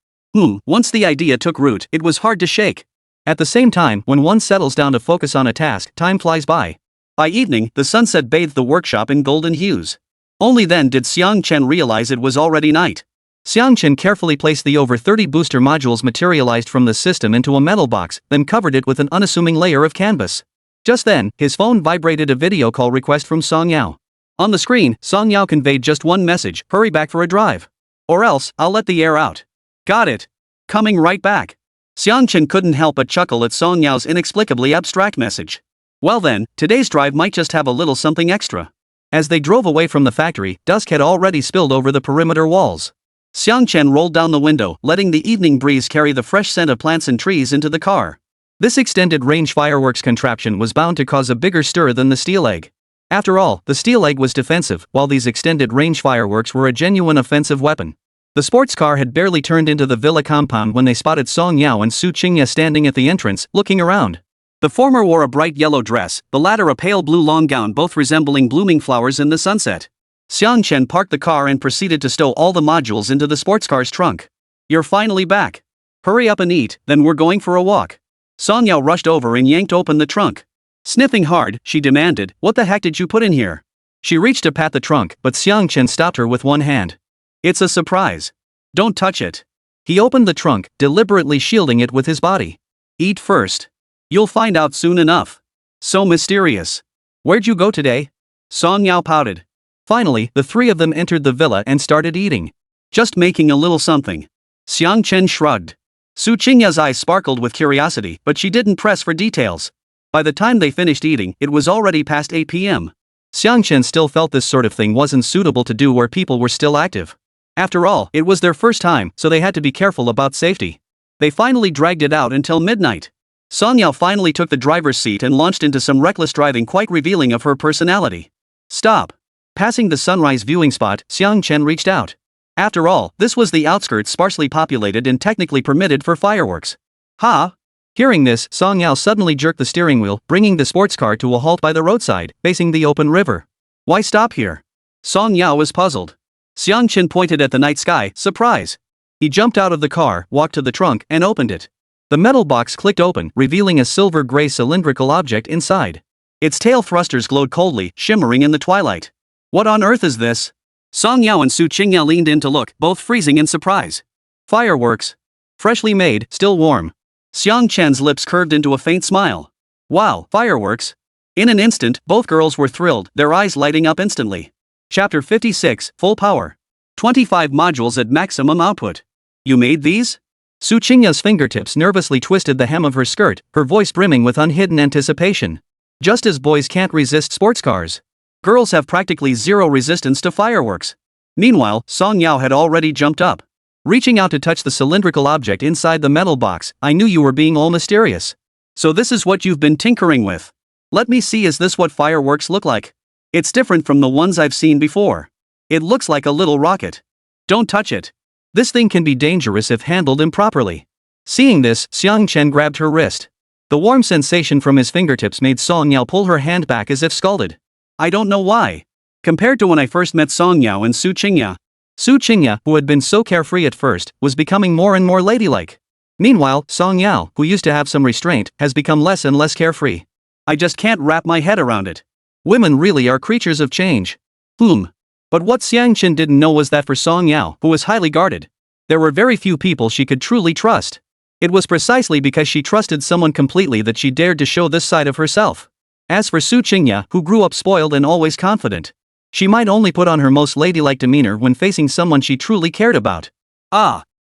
Once the idea took root, it was hard to shake. At the same time, when one settles down to focus on a task, time flies by. By evening, the sunset bathed the workshop in golden hues. Only then did Xiang Chen realize it was already night. Xiang Chen carefully placed the over 30 booster modules materialized from the system into a metal box, then covered it with an unassuming layer of canvas. Just then, his phone vibrated a video call request from Song Yao. On the screen, Song Yao conveyed just one message: hurry back for a drive. Or else, I'll let the air out. Got it. Coming right back. Xiang Chen couldn't help but chuckle at Song Yao's inexplicably abstract message. Well then, today's drive might just have a little something extra. As they drove away from the factory, dusk had already spilled over the perimeter walls. Xiang Chen rolled down the window, letting the evening breeze carry the fresh scent of plants and trees into the car. This extended-range fireworks contraption was bound to cause a bigger stir than the steel egg. After all, the steel egg was defensive, while these extended-range fireworks were a genuine offensive weapon. The sports car had barely turned into the villa compound when they spotted Song Yao and Su Qingya standing at the entrance, looking around. The former wore a bright yellow dress, the latter a pale blue long gown, both resembling blooming flowers in the sunset. Xiang Chen parked the car and proceeded to stow all the modules into the sports car's trunk. You're finally back. Hurry up and eat, then we're going for a walk. Song Yao rushed over and yanked open the trunk. Sniffing hard, she demanded, what the heck did you put in here? She reached to pat the trunk, but Xiang Chen stopped her with one hand. It's a surprise. Don't touch it. He opened the trunk, deliberately shielding it with his body. Eat first. You'll find out soon enough. So mysterious. Where'd you go today? Song Yao pouted. Finally, the three of them entered the villa and started eating. Just making a little something. Xiang Chen shrugged. Su Qingya's eyes sparkled with curiosity, but she didn't press for details. By the time they finished eating, it was already past 8 p.m. Xiang Chen still felt this sort of thing wasn't suitable to do where people were still active. After all, it was their first time, so they had to be careful about safety. They finally dragged it out until midnight. Song Yao finally took the driver's seat and launched into some reckless driving, quite revealing of her personality. Stop. Passing the sunrise viewing spot, Xiang Chen reached out. After all, this was the outskirts, sparsely populated and technically permitted for fireworks. Ha! Hearing this, Song Yao suddenly jerked the steering wheel, bringing the sports car to a halt by the roadside, facing the open river. Why stop here? Song Yao was puzzled. Xiang Chen pointed at the night sky, surprise. He jumped out of the car, walked to the trunk, and opened it. The metal box clicked open, revealing a silver-gray cylindrical object inside. Its tail thrusters glowed coldly, shimmering in the twilight. What on earth is this? Song Yao and Su Qingya leaned in to look, both freezing in surprise. Fireworks. Freshly made, still warm. Xiang Chen's lips curved into a faint smile. Wow, fireworks. In an instant, both girls were thrilled, their eyes lighting up instantly. Chapter 56, Full Power. 25 modules at maximum output. You made these? Su Qingya's fingertips nervously twisted the hem of her skirt, her voice brimming with unhidden anticipation. Just as boys can't resist sports cars, girls have practically zero resistance to fireworks. Meanwhile, Song Yao had already jumped up. Reaching out to touch the cylindrical object inside the metal box, I knew you were being all mysterious. So this is what you've been tinkering with. Let me see, is this what fireworks look like? It's different from the ones I've seen before. It looks like a little rocket. Don't touch it. This thing can be dangerous if handled improperly. Seeing this, Xiang Chen grabbed her wrist. The warm sensation from his fingertips made Song Yao pull her hand back as if scalded. I don't know why. Compared to when I first met Song Yao and Su Qingya, who had been so carefree at first, was becoming more and more ladylike. Meanwhile, Song Yao, who used to have some restraint, has become less and less carefree. I just can't wrap my head around it. Women really are creatures of change. But what Xiang Chen didn't know was that for Song Yao, who was highly guarded, there were very few people she could truly trust. It was precisely because she trusted someone completely that she dared to show this side of herself. As for Su Qingya, who grew up spoiled and always confident, she might only put on her most ladylike demeanor when facing someone she truly cared about.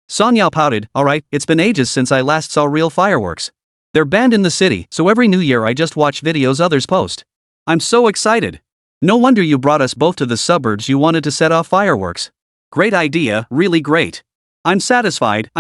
Song Yao pouted, alright, it's been ages since I last saw real fireworks. They're banned in the city, so every new year I just watch videos others post. I'm so excited. No wonder you brought us both to the suburbs. You wanted to set off fireworks. Great idea, really great. I'm satisfied.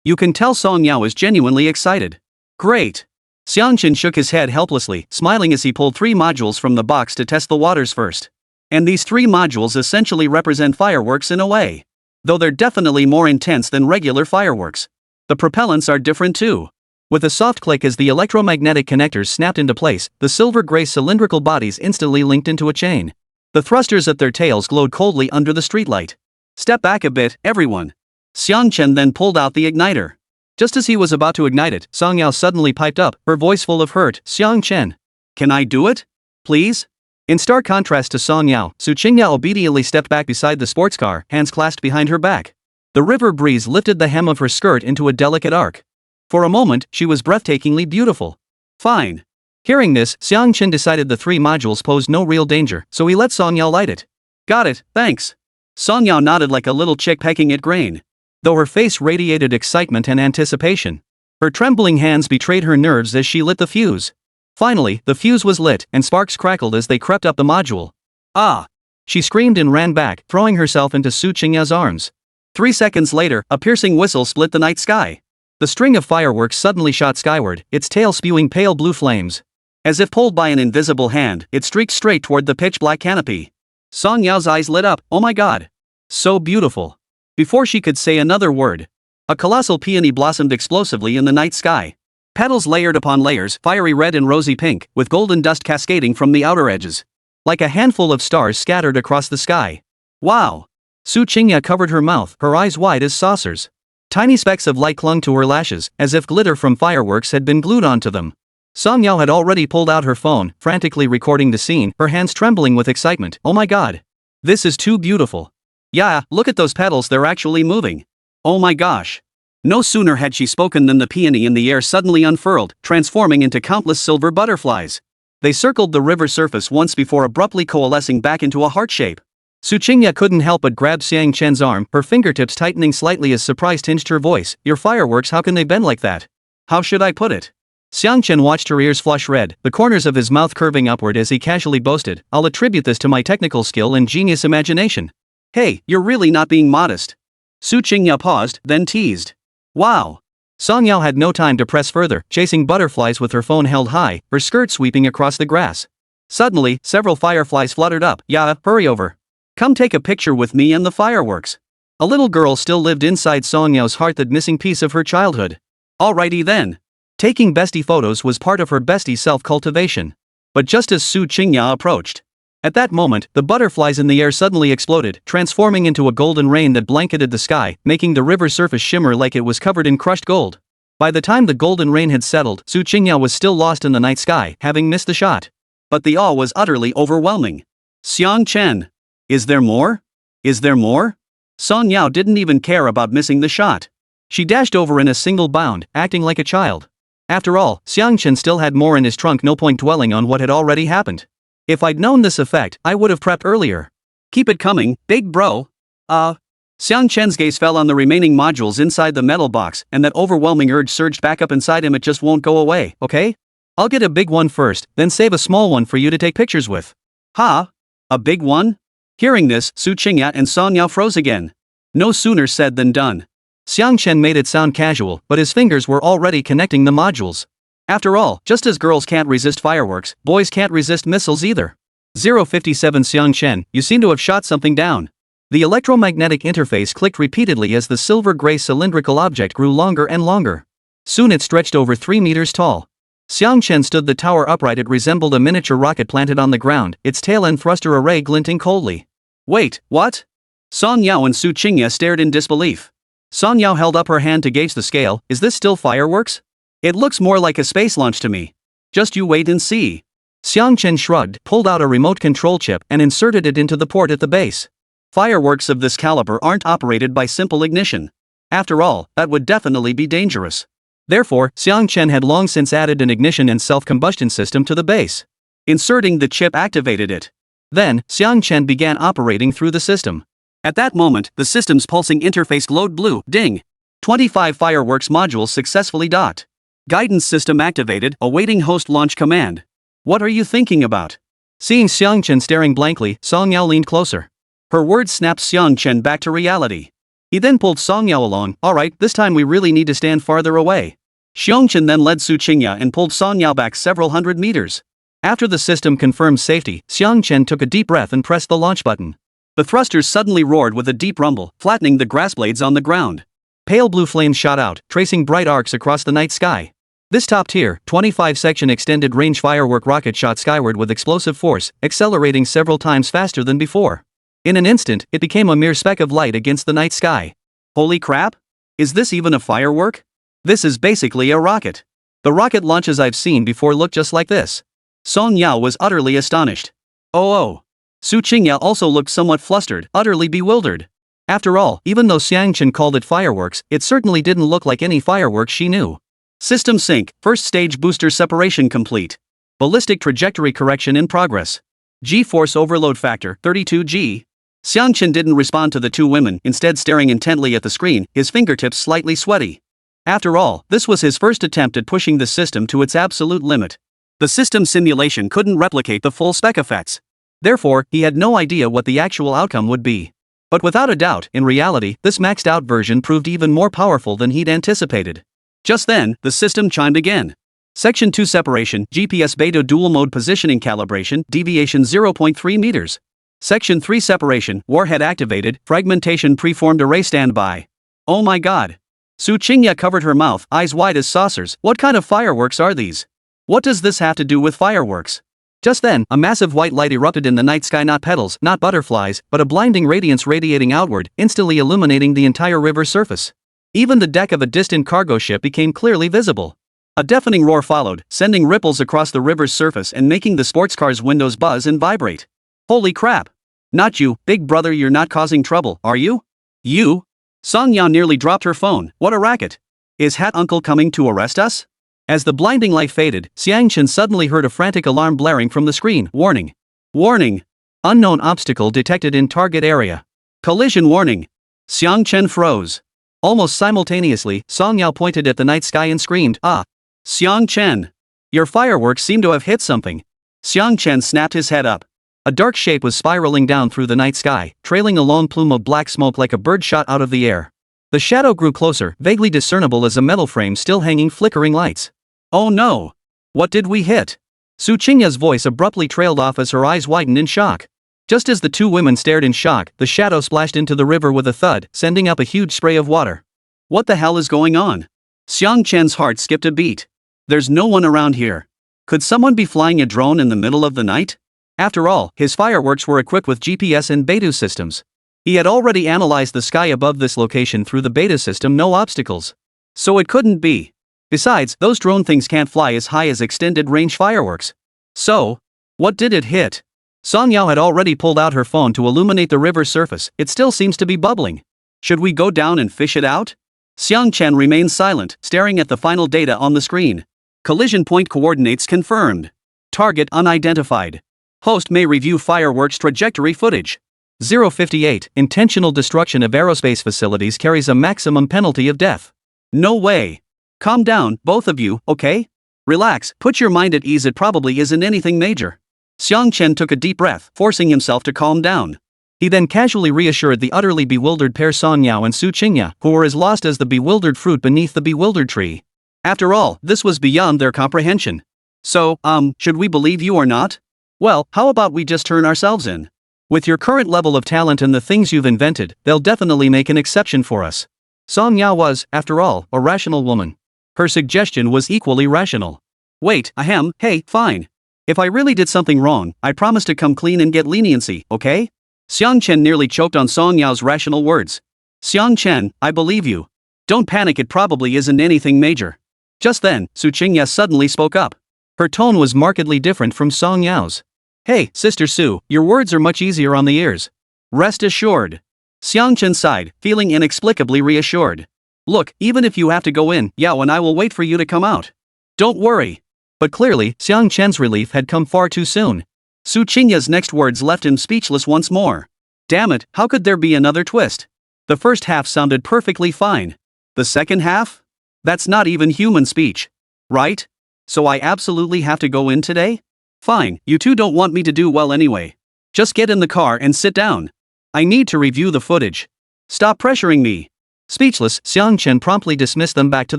You can tell Song Yao is genuinely excited. Great. Xiang Chen shook his head helplessly, smiling as he pulled 3 modules from the box to test the waters first. And these 3 modules essentially represent fireworks in a way. Though they're definitely more intense than regular fireworks. The propellants are different too. With a soft click as the electromagnetic connectors snapped into place, the silver-gray cylindrical bodies instantly linked into a chain. The thrusters at their tails glowed coldly under the streetlight. "Step back a bit, everyone." Xiang Chen then pulled out the igniter. Just as he was about to ignite it, Song Yao suddenly piped up, her voice full of hurt. "Xiang Chen. Can I do it? Please?" In stark contrast to Song Yao, Su Qingya obediently stepped back beside the sports car, hands clasped behind her back. The river breeze lifted the hem of her skirt into a delicate arc. For a moment, she was breathtakingly beautiful. "Fine." Hearing this, Xiang Chen decided the 3 modules posed no real danger, so he let Song Yao light it. "Got it, thanks." Song Yao nodded like a little chick pecking at grain. Though her face radiated excitement and anticipation, her trembling hands betrayed her nerves as she lit the fuse. Finally, the fuse was lit, and sparks crackled as they crept up the module. "Ah!" She screamed and ran back, throwing herself into Su Qingya's arms. 3 seconds later, a piercing whistle split the night sky. The string of fireworks suddenly shot skyward, its tail spewing pale blue flames. As if pulled by an invisible hand, it streaked straight toward the pitch-black canopy. Song Yao's eyes lit up. "Oh my god! So beautiful!" Before she could say another word, a colossal peony blossomed explosively in the night sky. Petals layered upon layers, fiery red and rosy pink, with golden dust cascading from the outer edges. Like a handful of stars scattered across the sky. "Wow!" Su Qingya covered her mouth, her eyes wide as saucers. Tiny specks of light clung to her lashes, as if glitter from fireworks had been glued onto them. Song Yao had already pulled out her phone, frantically recording the scene, her hands trembling with excitement. "Oh my god! This is too beautiful. Yeah, look at those petals, they're actually moving. Oh my gosh." No sooner had she spoken than the peony in the air suddenly unfurled, transforming into countless silver butterflies. They circled the river surface once before abruptly coalescing back into a heart shape. Su Qingya couldn't help but grab Xiang Chen's arm, her fingertips tightening slightly as surprise tinged her voice. "Your fireworks, how can they bend like that? How should I put it?" Xiang Chen watched her ears flush red, the corners of his mouth curving upward as he casually boasted, "I'll attribute this to my technical skill and genius imagination." "Hey, you're really not being modest." Su Qingya paused, then teased. "Wow." Song Yao had no time to press further, chasing butterflies with her phone held high, her skirt sweeping across the grass. Suddenly, several fireflies fluttered up. "Yeah, hurry over. Come take a picture with me and the fireworks." A little girl still lived inside Song Yao's heart, that missing piece of her childhood. Alrighty then. Taking bestie photos was part of her bestie self-cultivation. But just as Su Qingya approached, at that moment, the butterflies in the air suddenly exploded, transforming into a golden rain that blanketed the sky, making the river surface shimmer like it was covered in crushed gold. By the time the golden rain had settled, Su Qingya was still lost in the night sky, having missed the shot. But the awe was utterly overwhelming. "Xiang Chen. Is there more? Is there more?" Song Yao didn't even care about missing the shot. She dashed over in a single bound, acting like a child. After all, Xiang Chen still had more in his trunk, no point dwelling on what had already happened. "If I'd known this effect, I would have prepped earlier." "Keep it coming, big bro." Xiang Chen's gaze fell on the remaining modules inside the metal box, and that overwhelming urge surged back up inside him. "It just won't go away, okay? I'll get a big one first, then save a small one for you to take pictures with." "Huh? A big one?" Hearing this, Su Qingya and Song Yao froze again. No sooner said than done. Xiang Chen made it sound casual, but his fingers were already connecting the modules. After all, just as girls can't resist fireworks, boys can't resist missiles either. 057 Xiang Chen, you seem to have shot something down. The electromagnetic interface clicked repeatedly as the silver-gray cylindrical object grew longer and longer. Soon it stretched over 3 meters tall. Xiang Chen stood the tower upright. It resembled a miniature rocket planted on the ground, its tail and thruster array glinting coldly. "Wait, what?" Song Yao and Su Qingya stared in disbelief. Song Yao held up her hand to gauge the scale. "Is this still fireworks? It looks more like a space launch to me." "Just you wait and see." Xiang Chen shrugged, pulled out a remote control chip, and inserted it into the port at the base. Fireworks of this caliber aren't operated by simple ignition. After all, that would definitely be dangerous. Therefore, Xiang Chen had long since added an ignition and self-combustion system to the base. Inserting the chip activated it. Then, Xiang Chen began operating through the system. At that moment, the system's pulsing interface glowed blue. Ding! 25 fireworks modules successfully docked. Guidance system activated, awaiting host launch command. "What are you thinking about?" Seeing Xiang Chen staring blankly, Song Yao leaned closer. Her words snapped Xiang Chen back to reality. He then pulled Song Yao along. "Alright, this time we really need to stand farther away." Xiang Chen then led Su Qingya and pulled Song Yao back several hundred meters. After the system confirmed safety, Xiang Chen took a deep breath and pressed the launch button. The thrusters suddenly roared with a deep rumble, flattening the grass blades on the ground. Pale blue flames shot out, tracing bright arcs across the night sky. This top-tier, 25-section extended-range firework rocket shot skyward with explosive force, accelerating several times faster than before. In an instant, it became a mere speck of light against the night sky. Holy crap! Is this even a firework? This is basically a rocket. The rocket launches I've seen before look just like this. Song Yao was utterly astonished. Oh. Su Qingya also looked somewhat flustered, utterly bewildered. After all, even though Xiang Chen called it fireworks, it certainly didn't look like any fireworks she knew. System sync, first stage booster separation complete. Ballistic trajectory correction in progress. G-force overload factor, 32G. Xiang Chen didn't respond to the two women, instead staring intently at the screen, his fingertips slightly sweaty. After all, this was his first attempt at pushing the system to its absolute limit. The system simulation couldn't replicate the full spec effects. Therefore, he had no idea what the actual outcome would be. But without a doubt, in reality, this maxed-out version proved even more powerful than he'd anticipated. Just then, the system chimed again. Section 2 separation, GPS beta dual mode positioning calibration, deviation 0.3 meters. Section 3 separation, warhead activated, fragmentation preformed array standby. Oh my god. Su Qingya covered her mouth, eyes wide as saucers. What kind of fireworks are these? What does this have to do with fireworks? Just then, a massive white light erupted in the night sky, not petals, not butterflies, but a blinding radiance radiating outward, instantly illuminating the entire river's surface. Even the deck of a distant cargo ship became clearly visible. A deafening roar followed, sending ripples across the river's surface and making the sports car's windows buzz and vibrate. Holy crap! Not you, big brother, you're not causing trouble, are you? You? Song Yao nearly dropped her phone. What a racket! Is Hat Uncle coming to arrest us? As the blinding light faded, Xiang Chen suddenly heard a frantic alarm blaring from the screen. Warning! Warning! Unknown obstacle detected in target area. Collision warning! Xiang Chen froze. Almost simultaneously, Song Yao pointed at the night sky and screamed, "Ah! Xiang Chen! Your fireworks seem to have hit something." Xiang Chen snapped his head up. A dark shape was spiraling down through the night sky, trailing a long plume of black smoke like a bird shot out of the air. The shadow grew closer, vaguely discernible as a metal frame still hanging flickering lights. Oh no! What did we hit? Su Qingya's voice abruptly trailed off as her eyes widened in shock. Just as the two women stared in shock, the shadow splashed into the river with a thud, sending up a huge spray of water. What the hell is going on? Xiang Chen's heart skipped a beat. There's no one around here. Could someone be flying a drone in the middle of the night? After all, his fireworks were equipped with GPS and Beidou systems. He had already analyzed the sky above this location through the Beta system, no obstacles. So it couldn't be. Besides, those drone things can't fly as high as extended-range fireworks. So, what did it hit? Song Yao had already pulled out her phone to illuminate the river's surface. It still seems to be bubbling. Should we go down and fish it out? Xiang Chen remained silent, staring at the final data on the screen. Collision point coordinates confirmed. Target unidentified. Host may review fireworks trajectory footage. 058, intentional destruction of aerospace facilities carries a maximum penalty of death. No way. Calm down, both of you, okay? Relax, put your mind at ease, it probably isn't anything major. Xiang Chen took a deep breath, forcing himself to calm down. He then casually reassured the utterly bewildered pair Song Yao and Su Qingya, who were as lost as the bewildered fruit beneath the bewildered tree. After all, this was beyond their comprehension. So, should we believe you or not? Well, how about we just turn ourselves in? With your current level of talent and the things you've invented, they'll definitely make an exception for us. Song Yao was, after all, a rational woman. Her suggestion was equally rational. Wait, ahem, hey, fine. If I really did something wrong, I promise to come clean and get leniency, okay? Xiang Chen nearly choked on Song Yao's rational words. Xiang Chen, I believe you. Don't panic, it probably isn't anything major. Just then, Su Qingya suddenly spoke up. Her tone was markedly different from Song Yao's. Hey, Sister Su, your words are much easier on the ears. Rest assured. Xiang Chen sighed, feeling inexplicably reassured. Look, even if you have to go in, Yao and I will wait for you to come out. Don't worry. But clearly, Xiang Chen's relief had come far too soon. Su Qingya's next words left him speechless once more. Damn it, how could there be another twist? The first half sounded perfectly fine. The second half? That's not even human speech. Right? So I absolutely have to go in today? Fine, you two don't want me to do well anyway. Just get in the car and sit down. I need to review the footage. Stop pressuring me. Speechless, Xiang Chen promptly dismissed them back to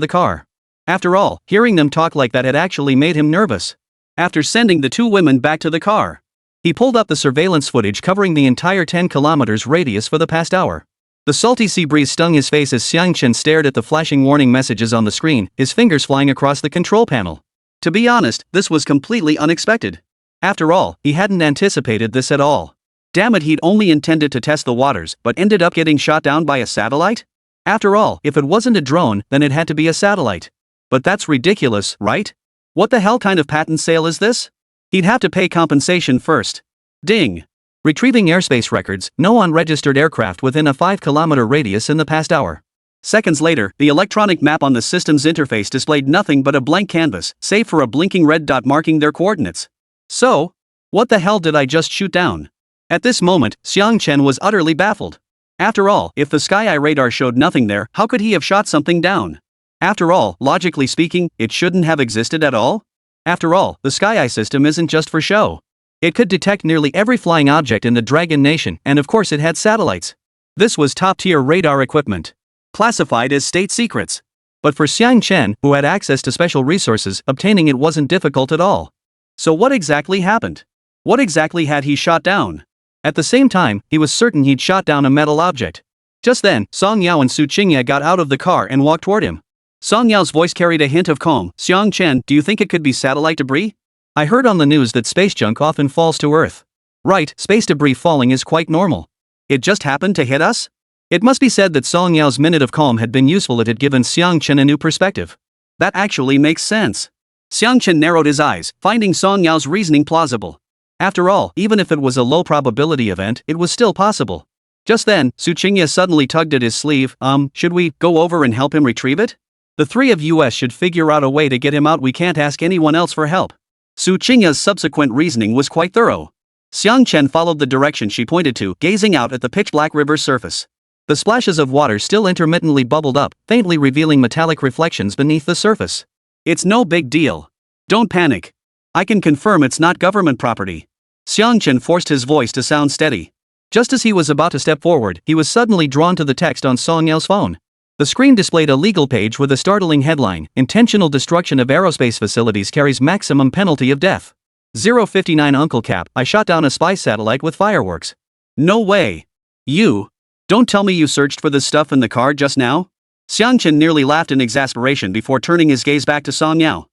the car. After all, hearing them talk like that had actually made him nervous. After sending the two women back to the car, he pulled up the surveillance footage covering the entire 10 kilometers radius for the past hour. The salty sea breeze stung his face as Xiang Chen stared at the flashing warning messages on the screen, his fingers flying across the control panel. To be honest, this was completely unexpected. After all, he hadn't anticipated this at all. Damn it, he'd only intended to test the waters, but ended up getting shot down by a satellite? After all, if it wasn't a drone, then it had to be a satellite. But that's ridiculous, right? What the hell kind of patent sale is this? He'd have to pay compensation first. Ding. Retrieving airspace records, no unregistered aircraft within a 5-kilometer radius in the past hour. Seconds later, the electronic map on the system's interface displayed nothing but a blank canvas, save for a blinking red dot marking their coordinates. So, what the hell did I just shoot down? At this moment, Xiang Chen was utterly baffled. After all, if the SkyEye radar showed nothing there, how could he have shot something down? After all, logically speaking, it shouldn't have existed at all? After all, the SkyEye system isn't just for show. It could detect nearly every flying object in the Dragon Nation, and of course it had satellites. This was top-tier radar equipment, classified as state secrets. But for Xiang Chen, who had access to special resources, obtaining it wasn't difficult at all. So what exactly happened? What exactly had he shot down? At the same time, he was certain he'd shot down a metal object. Just then, Song Yao and Su Qingye got out of the car and walked toward him. Song Yao's voice carried a hint of calm. Xiang Chen, do you think it could be satellite debris? I heard on the news that space junk often falls to Earth. Right, space debris falling is quite normal. It just happened to hit us? It must be said that Song Yao's minute of calm had been useful. It had given Xiang Chen a new perspective. That actually makes sense. Xiang Chen narrowed his eyes, finding Song Yao's reasoning plausible. After all, even if it was a low probability event, it was still possible. Just then, Su Qingye suddenly tugged at his sleeve. Should we go over and help him retrieve it? The three of us should figure out a way to get him out. We can't ask anyone else for help. Su Qingye's subsequent reasoning was quite thorough. Xiang Chen followed the direction she pointed to, gazing out at the pitch-black river's surface. The splashes of water still intermittently bubbled up, faintly revealing metallic reflections beneath the surface. It's no big deal. Don't panic. I can confirm it's not government property. Xiang Chen forced his voice to sound steady. Just as he was about to step forward, he was suddenly drawn to the text on Song Yao's phone. The screen displayed a legal page with a startling headline: Intentional destruction of aerospace facilities carries maximum penalty of death. 059 Uncle Cap, I shot down a spy satellite with fireworks. No way. You? Don't tell me you searched for this stuff in the car just now? Xiang Chen nearly laughed in exasperation before turning his gaze back to Song Yao.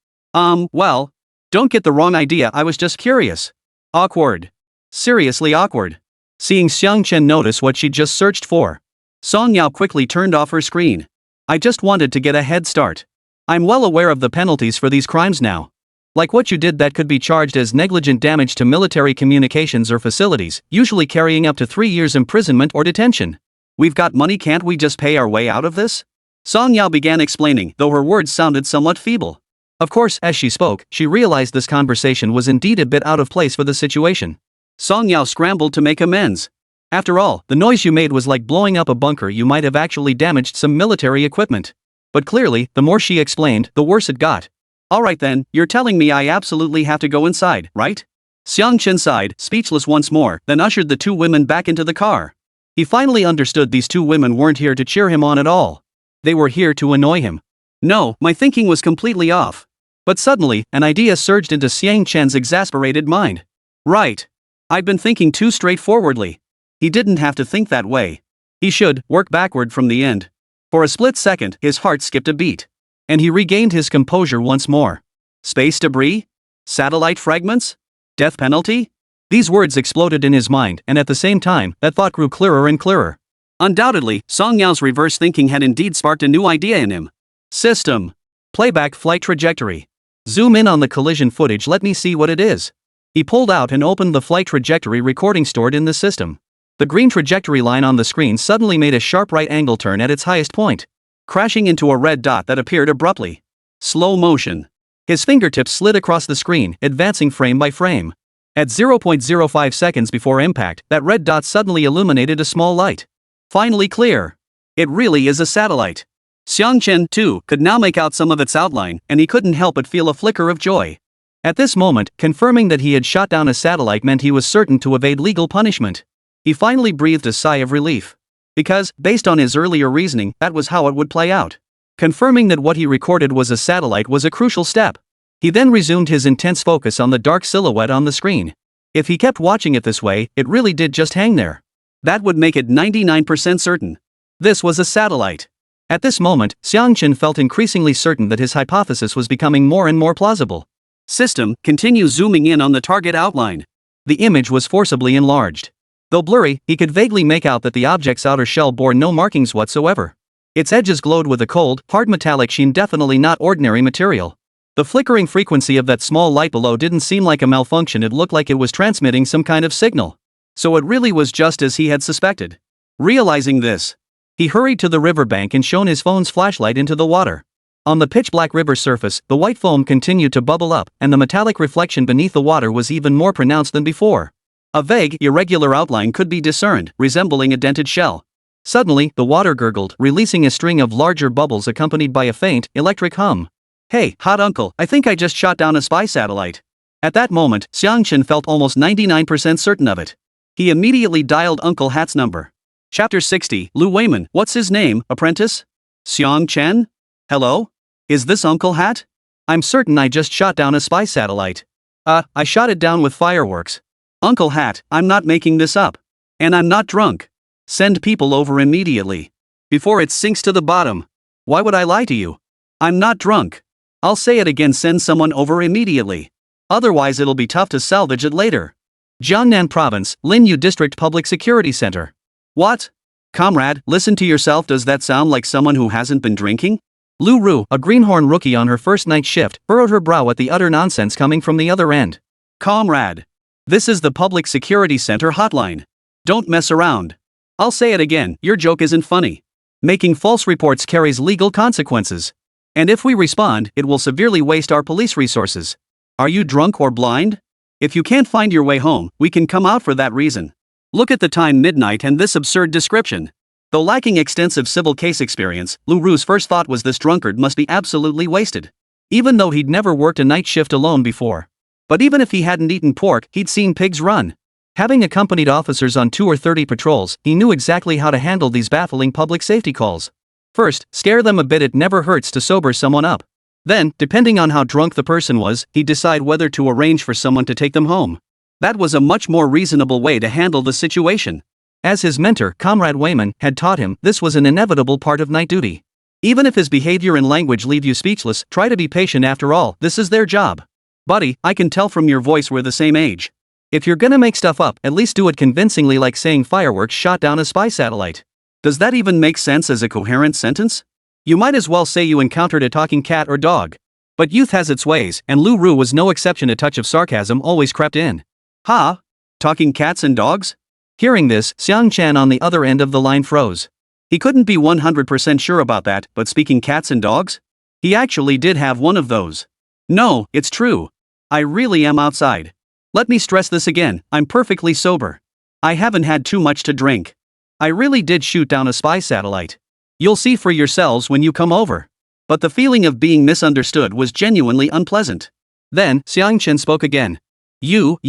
Well, don't get the wrong idea, I was just curious. Awkward. Seriously awkward. Seeing Xiang Chen notice what she'd just searched for, Song Yao quickly turned off her screen. I just wanted to get a head start. I'm well aware of the penalties for these crimes now. Like what you did, that could be charged as negligent damage to military communications or facilities, usually carrying up to 3 years imprisonment or detention. We've got money, can't we just pay our way out of this? Song Yao began explaining, though her words sounded somewhat feeble. Of course, as she spoke, she realized this conversation was indeed a bit out of place for the situation. Song Yao scrambled to make amends. After all, the noise you made was like blowing up a bunker. You might have actually damaged some military equipment. But clearly, the more she explained, the worse it got. Alright then, you're telling me I absolutely have to go inside, right? Xiang Chen sighed, speechless once more, then ushered the two women back into the car. He finally understood these two women weren't here to cheer him on at all. They were here to annoy him. No, my thinking was completely off. But suddenly, an idea surged into Xiang Chen's exasperated mind. Right. I'd been thinking too straightforwardly. He didn't have to think that way. He should work backward from the end. For a split second, his heart skipped a beat. And he regained his composure once more. Space debris? Satellite fragments? Death penalty? These words exploded in his mind, and at the same time, that thought grew clearer and clearer. Undoubtedly, Song Yao's reverse thinking had indeed sparked a new idea in him. System. Playback flight trajectory. Zoom in on the collision footage, let me see what it is. He pulled out and opened the flight trajectory recording stored in the system. The green trajectory line on the screen suddenly made a sharp right angle turn at its highest point, crashing into a red dot that appeared abruptly. Slow motion. His fingertips slid across the screen, advancing frame by frame. At 0.05 seconds before impact, that red dot suddenly illuminated a small light. Finally clear. It really is a satellite. Xiang Chen, too, could now make out some of its outline, and he couldn't help but feel a flicker of joy. At this moment, confirming that he had shot down a satellite meant he was certain to evade legal punishment. He finally breathed a sigh of relief. Because, based on his earlier reasoning, that was how it would play out. Confirming that what he recorded was a satellite was a crucial step. He then resumed his intense focus on the dark silhouette on the screen. If he kept watching it this way, it really did just hang there. That would make it 99% certain. This was a satellite. At this moment, Xiang Chen felt increasingly certain that his hypothesis was becoming more and more plausible. System, continue zooming in on the target outline. The image was forcibly enlarged. Though blurry, he could vaguely make out that the object's outer shell bore no markings whatsoever. Its edges glowed with a cold, hard metallic sheen, definitely not ordinary material. The flickering frequency of that small light below didn't seem like a malfunction, it looked like it was transmitting some kind of signal. So it really was just as he had suspected. Realizing this, he hurried to the riverbank and shone his phone's flashlight into the water. On the pitch-black river surface, the white foam continued to bubble up, and the metallic reflection beneath the water was even more pronounced than before. A vague, irregular outline could be discerned, resembling a dented shell. Suddenly, the water gurgled, releasing a string of larger bubbles accompanied by a faint, electric hum. "Hey, hot uncle, I think I just shot down a spy satellite." At that moment, Xiang Chen felt almost 99% certain of it. He immediately dialed Uncle Hat's number. Chapter 60, Lu Weiman, what's his name, apprentice? Xiang Chen? Hello? Is this Uncle Hat? I'm certain I just shot down a spy satellite. I shot it down with fireworks. Uncle Hat, I'm not making this up. And I'm not drunk. Send people over immediately. Before it sinks to the bottom. Why would I lie to you? I'm not drunk. I'll say it again, send someone over immediately. Otherwise it'll be tough to salvage it later. Jiangnan Province, Linyu District Public Security Center. What? Comrade, listen to yourself, does that sound like someone who hasn't been drinking? Lu Ru, a greenhorn rookie on her first night shift, furrowed her brow at the utter nonsense coming from the other end. Comrade. This is the Public Security Center hotline. Don't mess around. I'll say it again, your joke isn't funny. Making false reports carries legal consequences. And if we respond, it will severely waste our police resources. Are you drunk or blind? If you can't find your way home, we can come out for that reason. Look at the time, midnight, and this absurd description. Though lacking extensive civil case experience, Lu Ru's first thought was this drunkard must be absolutely wasted. Even though he'd never worked a night shift alone before. But even if he hadn't eaten pork, he'd seen pigs run. Having accompanied officers on 20 or 30 patrols, he knew exactly how to handle these baffling public safety calls. First, scare them a bit, it never hurts to sober someone up. Then, depending on how drunk the person was, he'd decide whether to arrange for someone to take them home. That was a much more reasonable way to handle the situation. As his mentor, Comrade Weiman, had taught him, this was an inevitable part of night duty. Even if his behavior and language leave you speechless, try to be patient, after all, this is their job. Buddy, I can tell from your voice we're the same age. If you're gonna make stuff up, at least do it convincingly, like saying fireworks shot down a spy satellite. Does that even make sense as a coherent sentence? You might as well say you encountered a talking cat or dog. But youth has its ways, and Lu Ru was no exception. A touch of sarcasm always crept in. Ha? Talking cats and dogs? Hearing this, Xiang Chen on the other end of the line froze. He couldn't be 100% sure about that, but speaking cats and dogs? He actually did have one of those. No, it's true. I really am outside. Let me stress this again, I'm perfectly sober. I haven't had too much to drink. I really did shoot down a spy satellite. You'll see for yourselves when you come over. But the feeling of being misunderstood was genuinely unpleasant. Then, Xiang Chen spoke again. You.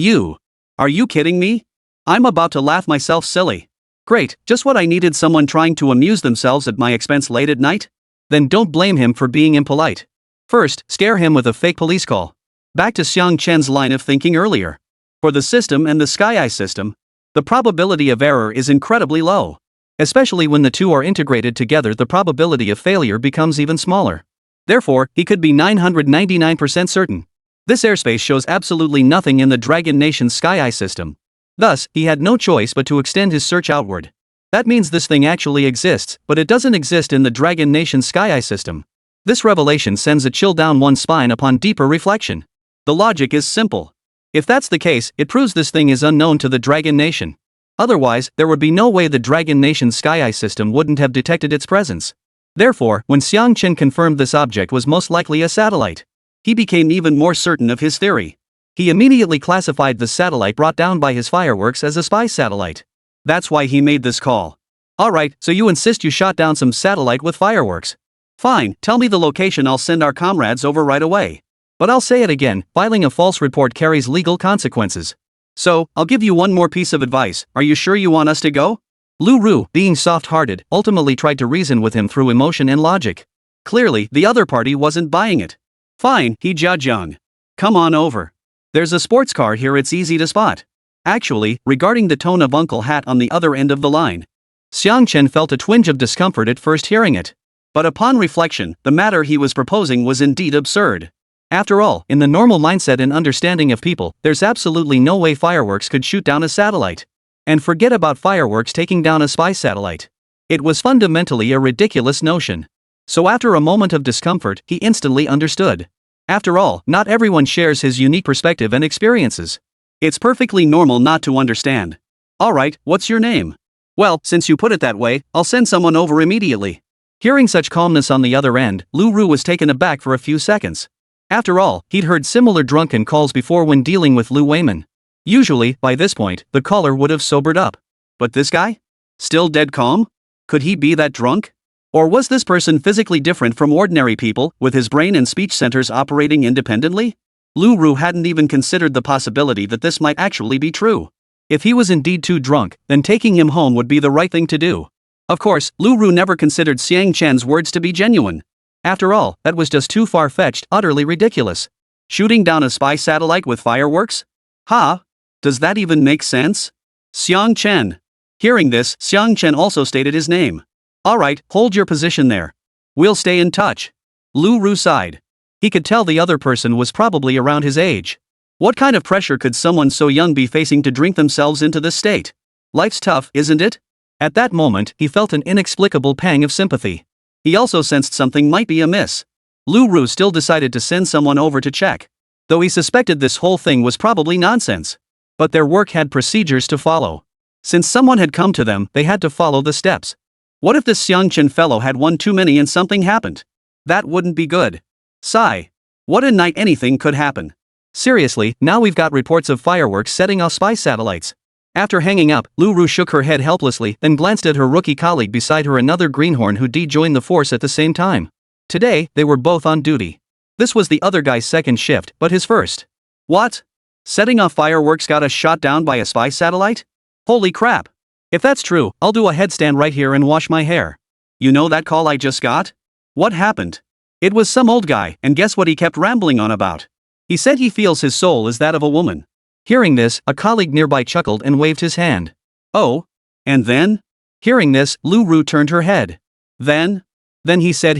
Are you kidding me? I'm about to laugh myself silly. Great, just what I needed, someone trying to amuse themselves at my expense late at night? Then don't blame him for being impolite. First, scare him with a fake police call. Back to Xiang Chen's line of thinking earlier. For the system and the Sky Eye system, the probability of error is incredibly low. Especially when the two are integrated together, the probability of failure becomes even smaller. Therefore, he could be 999% certain. This airspace shows absolutely nothing in the Dragon Nation's Sky Eye system. Thus, he had no choice but to extend his search outward. That means this thing actually exists, but it doesn't exist in the Dragon Nation's Sky Eye system. This revelation sends a chill down one's spine upon deeper reflection. The logic is simple. If that's the case, it proves this thing is unknown to the Dragon Nation. Otherwise, there would be no way the Dragon Nation's Sky Eye system wouldn't have detected its presence. Therefore, when Xiang Chen confirmed this object was most likely a satellite, he became even more certain of his theory. He immediately classified the satellite brought down by his fireworks as a spy satellite. That's why he made this call. Alright, so you insist you shot down some satellite with fireworks. Fine, tell me the location, I'll send our comrades over right away. But I'll say it again, filing a false report carries legal consequences. So, I'll give you one more piece of advice, are you sure you want us to go? Lu Ru, being soft-hearted, ultimately tried to reason with him through emotion and logic. Clearly, the other party wasn't buying it. Fine, he Jiajung. Come on over. There's a sports car here, it's easy to spot. Actually, regarding the tone of Uncle Hat on the other end of the line. Xiang Chen felt a twinge of discomfort at first hearing it. But upon reflection, the matter he was proposing was indeed absurd. After all, in the normal mindset and understanding of people, there's absolutely no way fireworks could shoot down a satellite. And forget about fireworks taking down a spy satellite. It was fundamentally a ridiculous notion. So after a moment of discomfort, he instantly understood. After all, not everyone shares his unique perspective and experiences. It's perfectly normal not to understand. Alright, what's your name? Well, since you put it that way, I'll send someone over immediately. Hearing such calmness on the other end, Lu Ru was taken aback for a few seconds. After all, he'd heard similar drunken calls before when dealing with Lu Weiman. Usually, by this point, the caller would have sobered up. But this guy? Still dead calm? Could he be that drunk? Or was this person physically different from ordinary people, with his brain and speech centers operating independently? Lu Ru hadn't even considered the possibility that this might actually be true. If he was indeed too drunk, then taking him home would be the right thing to do. Of course, Lu Ru never considered Xiang Chen's words to be genuine. After all, that was just too far-fetched, utterly ridiculous. Shooting down a spy satellite with fireworks? Does that even make sense? Xiang Chen. Hearing this, Xiang Chen also stated his name. Alright, hold your position there. We'll stay in touch. Lu Ru sighed. He could tell the other person was probably around his age. What kind of pressure could someone so young be facing to drink themselves into this state? Life's tough, isn't it? At that moment, he felt an inexplicable pang of sympathy. He also sensed something might be amiss. Lu Ru still decided to send someone over to check. Though he suspected this whole thing was probably nonsense. But their work had procedures to follow. Since someone had come to them, they had to follow the steps. What if this Xiang Chen fellow had one too many and something happened? That wouldn't be good. Sigh. What a night, anything could happen. Seriously, now we've got reports of fireworks setting off spy satellites. After hanging up, Lu Ru shook her head helplessly, then glanced at her rookie colleague beside her, another greenhorn who joined the force at the same time. Today, they were both on duty. This was the other guy's second shift, but his first. What? Setting off fireworks got us shot down by a spy satellite? Holy crap. If that's true, I'll do a headstand right here and wash my hair. You know that call I just got? What happened? It was some old guy, and guess what he kept rambling on about? He said he feels his soul is that of a woman. Hearing this, a colleague nearby chuckled and waved his hand. Oh? And then? Hearing this, Lu Ru turned her head. Then he said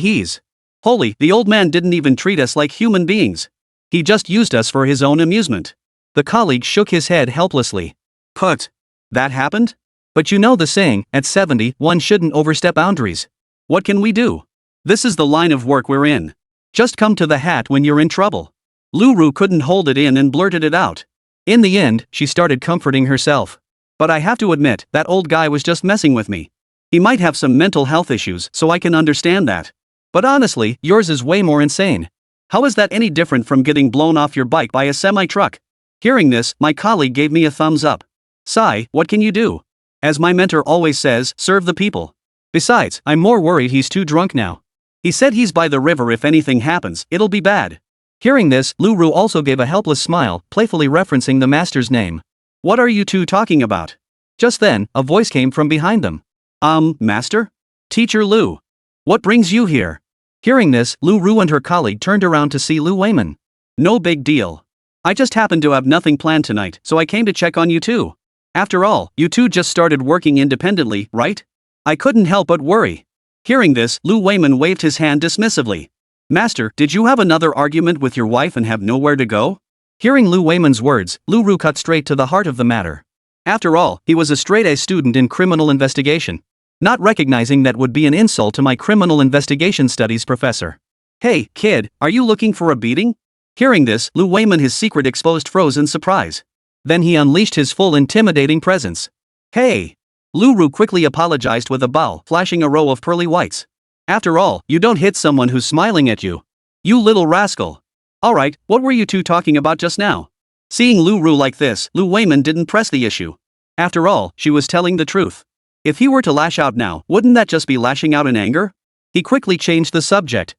Holy, the old man didn't even treat us like human beings. He just used us for his own amusement. The colleague shook his head helplessly. Put. That happened? But you know the saying, at 70, one shouldn't overstep boundaries. What can we do? This is the line of work we're in. Just come to the hat when you're in trouble. Lu Ru couldn't hold it in and blurted it out. In the end, she started comforting herself. But I have to admit, that old guy was just messing with me. He might have some mental health issues, so I can understand that. But honestly, yours is way more insane. How is that any different from getting blown off your bike by a semi-truck? Hearing this, my colleague gave me a thumbs up. Sigh, what can you do? As my mentor always says, serve the people. Besides, I'm more worried he's too drunk now. He said he's by the river, if anything happens, it'll be bad. Hearing this, Lu Ru also gave a helpless smile, playfully referencing the master's name. What are you two talking about? Just then, a voice came from behind them. Master? Teacher Lu. What brings you here? Hearing this, Lu Ru and her colleague turned around to see Lu Weiman. No big deal. I just happened to have nothing planned tonight, so I came to check on you two. After all, you two just started working independently, right? I couldn't help but worry. Hearing this, Lu Weiman waved his hand dismissively. Master, did you have another argument with your wife and have nowhere to go? Hearing Lu Weiman's words, Lu Ru cut straight to the heart of the matter. After all, he was a straight-A student in criminal investigation. Not recognizing that would be an insult to my criminal investigation studies professor. Hey, kid, are you looking for a beating? Hearing this, Lu Weiman, his secret exposed, froze in surprise. Then he unleashed his full intimidating presence. Hey! Lu Ru quickly apologized with a bow, flashing a row of pearly whites. After all, you don't hit someone who's smiling at you. You little rascal. Alright, what were you two talking about just now? Seeing Lu Ru like this, Lu Weiman didn't press the issue. After all, she was telling the truth. If he were to lash out now, wouldn't that just be lashing out in anger? He quickly changed the subject.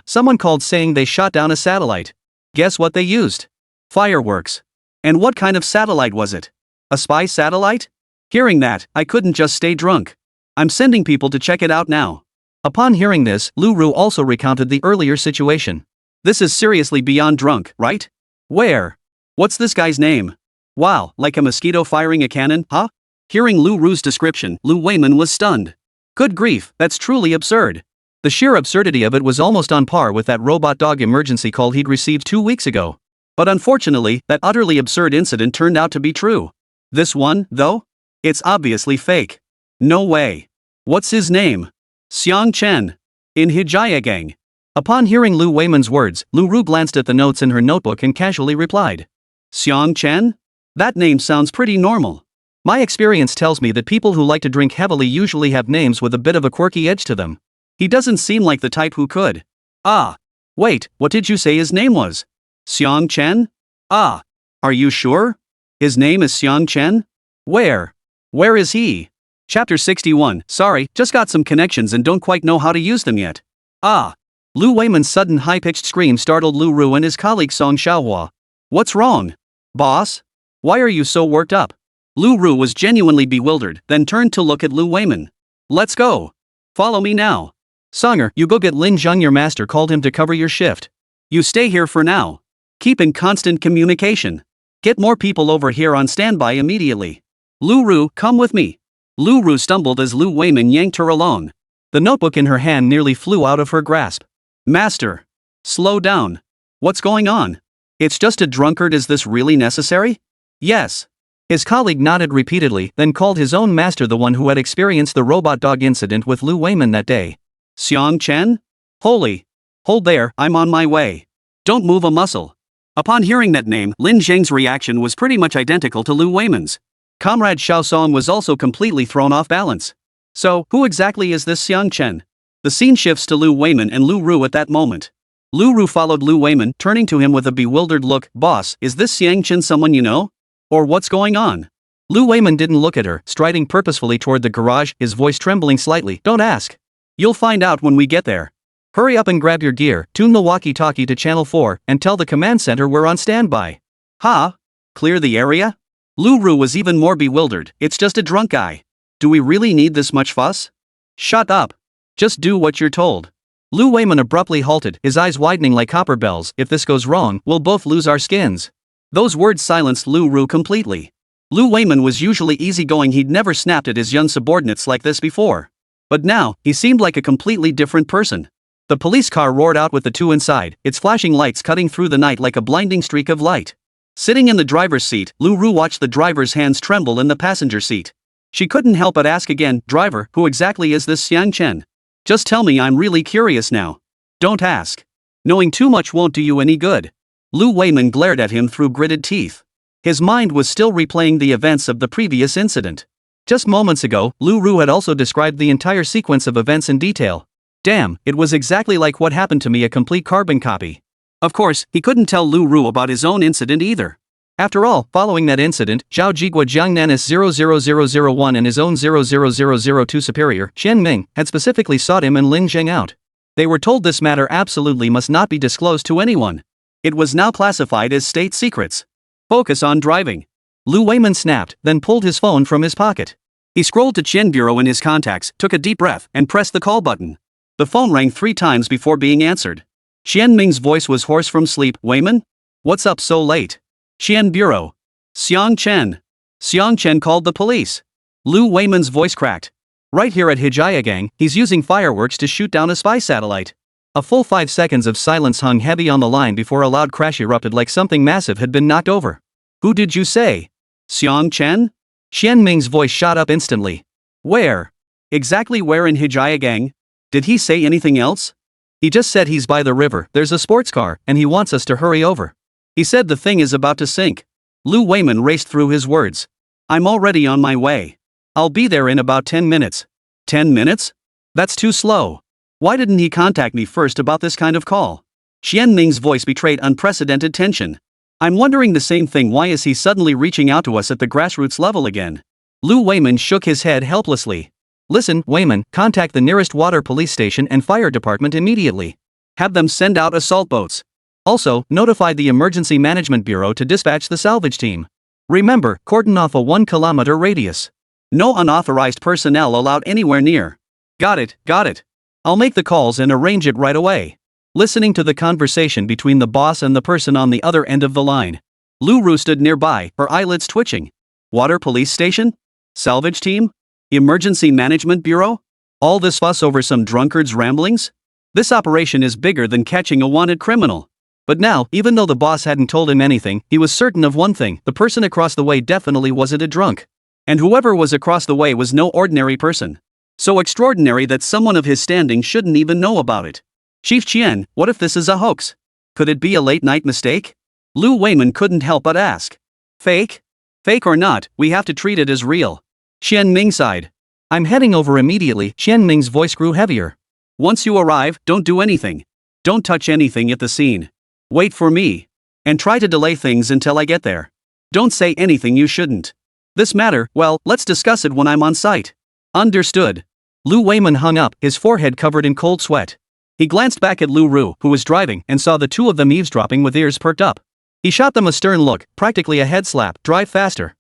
Someone called saying they shot down a satellite. Guess what they used? Fireworks. And what kind of satellite was it? A spy satellite? Hearing that, I couldn't just stay drunk. I'm sending people to check it out now. Upon hearing this, Lu Ru also recounted the earlier situation. This is seriously beyond drunk, right? Where? What's this guy's name? Wow, like a mosquito firing a cannon, huh? Hearing Lu Ru's description, Lu Weiman was stunned. Good grief, that's truly absurd. The sheer absurdity of it was almost on par with that robot dog emergency call he'd received 2 weeks ago. But unfortunately, that utterly absurd incident turned out to be true. This one, though? It's obviously fake. No way. What's his name? Xiang Chen. In Heaven-defying. Upon hearing Lu Weiman's words, Lu Ru glanced at the notes in her notebook and casually replied. Xiang Chen? That name sounds pretty normal. My experience tells me that people who like to drink heavily usually have names with a bit of a quirky edge to them. He doesn't seem like the type who could. Ah. Wait, what did you say his name was? Xiang Chen? Ah. Are you sure? His name is Xiang Chen? Where? Where is he? Chapter 61. Sorry, just got some connections and don't quite know how to use them yet. Ah. Lu Weiman's sudden high-pitched scream startled Lu Ru and his colleague Song Xiaohua. What's wrong? Boss? Why are you so worked up? Lu Ru was genuinely bewildered, then turned to look at Lu Weiman. Let's go. Follow me now. Songer, you go get Lin Zheng, your master called him to cover your shift. You stay here for now. Keep in constant communication. Get more people over here on standby immediately. Lu Ru, come with me. Lu Ru stumbled as Lu Weiman yanked her along. The notebook in her hand nearly flew out of her grasp. Master. Slow down. What's going on? It's just a drunkard. Is this really necessary? Yes. His colleague nodded repeatedly, then called his own master, the one who had experienced the robot dog incident with Lu Weiman that day. Xiang Chen? Holy. Hold there, I'm on my way. Don't move a muscle. Upon hearing that name, Lin Zheng's reaction was pretty much identical to Lu Weiman's. Comrade Xiao Song was also completely thrown off balance. So, who exactly is this Xiang Chen? The scene shifts to Lu Weiman and Lu Ru at that moment. Lu Ru followed Lu Weiman, turning to him with a bewildered look. Boss, is this Xiang Chen someone you know? Or what's going on? Lu Weiman didn't look at her, striding purposefully toward the garage, his voice trembling slightly. Don't ask. You'll find out when we get there. Hurry up and grab your gear, tune the walkie-talkie to channel 4, and tell the command center we're on standby. Ha? Clear the area? Lu Ru was even more bewildered. It's just a drunk guy. Do we really need this much fuss? Shut up. Just do what you're told. Lu Weiman abruptly halted, his eyes widening like copper bells. If this goes wrong, we'll both lose our skins. Those words silenced Lu Ru completely. Lu Weiman was usually easygoing. He'd never snapped at his young subordinates like this before. But now, he seemed like a completely different person. The police car roared out with the two inside, its flashing lights cutting through the night like a blinding streak of light. Sitting in the driver's seat, Lu Ru watched the driver's hands tremble in the passenger seat. She couldn't help but ask again, Driver, who exactly is this Xiang Chen? Just tell me, I'm really curious now. Don't ask. Knowing too much won't do you any good. Lu Weiman glared at him through gritted teeth. His mind was still replaying the events of the previous incident. Just moments ago, Lu Ru had also described the entire sequence of events in detail. Damn, it was exactly like what happened to me, a complete carbon copy. Of course, he couldn't tell Lu Ru about his own incident either. After all, following that incident, Zhao Jigua Jiangnanis 00001 and his own 00002 superior, Chen Ming, had specifically sought him and Lin Zheng out. They were told this matter absolutely must not be disclosed to anyone. It was now classified as state secrets. Focus on driving. Lu Weiman snapped, then pulled his phone from his pocket. He scrolled to Chen Bureau in his contacts, took a deep breath, and pressed the call button. The phone rang 3 times before being answered. Xian Ming's voice was hoarse from sleep. Weiman? What's up so late? Xian Bureau. Xiang Chen. Xiang Chen called the police. Lu Weiman's voice cracked. Right here at Heaven-defying, he's using fireworks to shoot down a spy satellite. A full 5 seconds of silence hung heavy on the line before a loud crash erupted like something massive had been knocked over. Who did you say? Xiang Chen? Xian Ming's voice shot up instantly. Where? Exactly where in Heaven-defying? Did he say anything else? He just said he's by the river, there's a sports car, and he wants us to hurry over. He said the thing is about to sink. Lu Weiman raced through his words. I'm already on my way. I'll be there in about 10 minutes. 10 minutes? That's too slow. Why didn't he contact me first about this kind of call? Xian Ming's voice betrayed unprecedented tension. I'm wondering the same thing. Why is he suddenly reaching out to us at the grassroots level again? Lu Weiman shook his head helplessly. Listen, Weiman, contact the nearest water police station and fire department immediately. Have them send out assault boats. Also, notify the Emergency Management Bureau to dispatch the salvage team. Remember, cordon off a 1-kilometer radius. No unauthorized personnel allowed anywhere near. Got it, got it. I'll make the calls and arrange it right away. Listening to the conversation between the boss and the person on the other end of the line, Lu Ru stood nearby, her eyelids twitching. Water police station? Salvage team? Emergency Management Bureau? All this fuss over some drunkard's ramblings? This operation is bigger than catching a wanted criminal. But now, even though the boss hadn't told him anything, he was certain of one thing: the person across the way definitely wasn't a drunk. And whoever was across the way was no ordinary person. So extraordinary that someone of his standing shouldn't even know about it. Chief Chen, what if this is a hoax? Could it be a late-night mistake? Lu Weiman couldn't help but ask. Fake? Fake or not, we have to treat it as real. Qian Ming sighed. I'm heading over immediately. Qian Ming's voice grew heavier. Once you arrive, don't do anything. Don't touch anything at the scene. Wait for me. And try to delay things until I get there. Don't say anything you shouldn't. This matter, well, let's discuss it when I'm on site. Understood. Lu Weiman hung up, his forehead covered in cold sweat. He glanced back at Lu Ru, who was driving, and saw the two of them eavesdropping with ears perked up. He shot them a stern look, practically a head slap. Drive faster.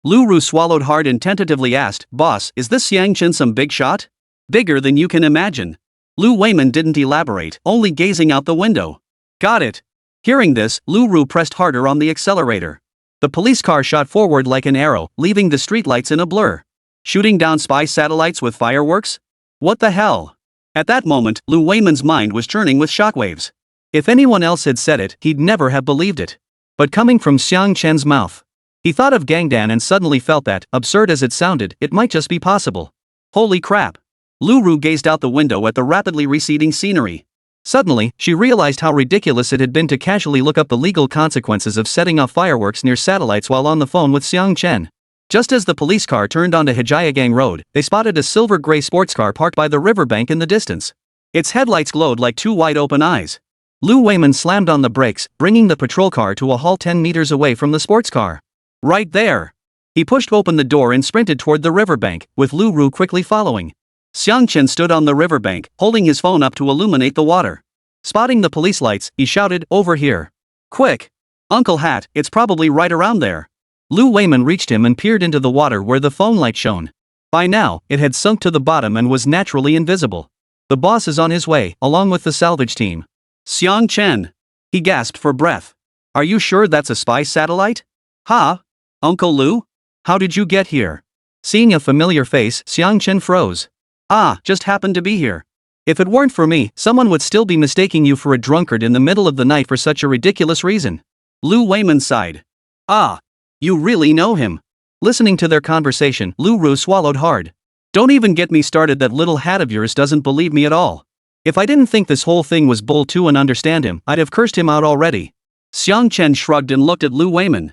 Lu Ru swallowed hard and tentatively asked, Boss, is this Xiang Chen some big shot? Bigger than you can imagine. Lu Weiman didn't elaborate, only gazing out the window. Got it. Hearing this, Lu Ru pressed harder on the accelerator. The police car shot forward like an arrow, leaving the streetlights in a blur. Shooting down spy satellites with fireworks? What the hell? At that moment, Lu Weiman's mind was churning with shockwaves. If anyone else had said it, he'd never have believed it. But coming from Xiang Chen's mouth, he thought of Gangdan and suddenly felt that, absurd as it sounded, it might just be possible. Holy crap! Lu Ru gazed out the window at the rapidly receding scenery. Suddenly, she realized how ridiculous it had been to casually look up the legal consequences of setting off fireworks near satellites while on the phone with Xiang Chen. Just as the police car turned onto Hejiagang Road, they spotted a silver-gray sports car parked by the riverbank in the distance. Its headlights glowed like two wide-open eyes. Lu Weiman slammed on the brakes, bringing the patrol car to a halt 10 meters away from the sports car. Right there! He pushed open the door and sprinted toward the riverbank, with Lu Ru quickly following. Xiang Chen stood on the riverbank, holding his phone up to illuminate the water. Spotting the police lights, he shouted, Over here. Quick! Uncle Hat, it's probably right around there. Lu Weiman reached him and peered into the water where the phone light shone. By now, it had sunk to the bottom and was naturally invisible. The boss is on his way, along with the salvage team. Xiang Chen! He gasped for breath. Are you sure that's a spy satellite? Ha? Uncle Lu? How did you get here? Seeing a familiar face, Xiang Chen froze. Ah, just happened to be here. If it weren't for me, someone would still be mistaking you for a drunkard in the middle of the night for such a ridiculous reason. Lu Weiman sighed. Ah. You really know him. Listening to their conversation, Lu Ru swallowed hard. Don't even get me started. That little hat of yours doesn't believe me at all. If I didn't think this whole thing was bull too and understand him, I'd have cursed him out already. Xiang Chen shrugged and looked at Lu Weiman.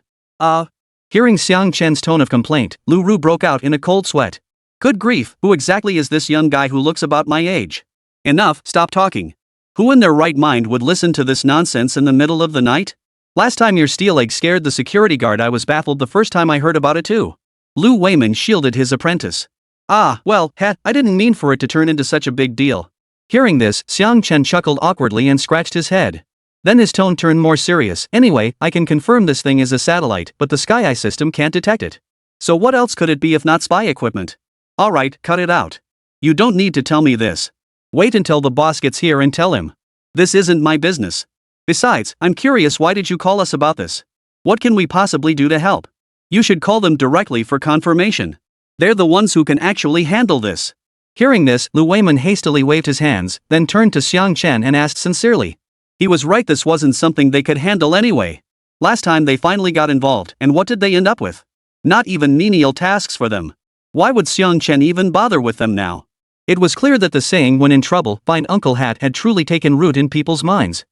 Hearing Xiang Chen's tone of complaint, Lu Ru broke out in a cold sweat. Good grief, who exactly is this young guy who looks about my age? Enough, stop talking. Who in their right mind would listen to this nonsense in the middle of the night? Last time your steel egg scared the security guard, I was baffled the first time I heard about it too. Lu Weiman shielded his apprentice. Well, I didn't mean for it to turn into such a big deal. Hearing this, Xiang Chen chuckled awkwardly and scratched his head. Then his tone turned more serious. Anyway, I can confirm this thing is a satellite, but the Sky Eye system can't detect it. So what else could it be if not spy equipment? Alright, cut it out. You don't need to tell me this. Wait until the boss gets here and tell him. This isn't my business. Besides, I'm curious, why did you call us about this? What can we possibly do to help? You should call them directly for confirmation. They're the ones who can actually handle this. Hearing this, Lu Weiman hastily waved his hands, then turned to Xiang Chen and asked sincerely. He was right, this wasn't something they could handle anyway. Last time they finally got involved, and what did they end up with? Not even menial tasks for them. Why would Xiang Chen even bother with them now? It was clear that the saying, when in trouble, find Uncle Hat, had truly taken root in people's minds.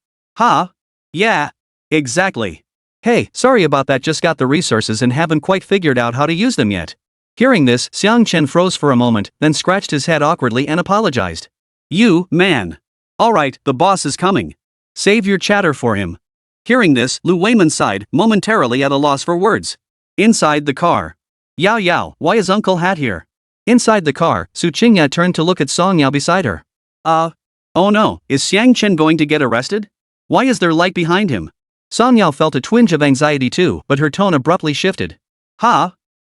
Yeah. Exactly. Hey, sorry about that, just got the resources and haven't quite figured out how to use them yet. Hearing this, Xiang Chen froze for a moment, then scratched his head awkwardly and apologized. You, man. Alright, the boss is coming. Save your chatter for him. Hearing this, Lu Weiman sighed, momentarily at a loss for words. Inside the car. Yao, why is Uncle Hat here? Inside the car, Su Qingya turned to look at Song Yao beside her. Oh no, is Xiang Chen going to get arrested? Why is there light behind him? Song Yao felt a twinge of anxiety too, but her tone abruptly shifted.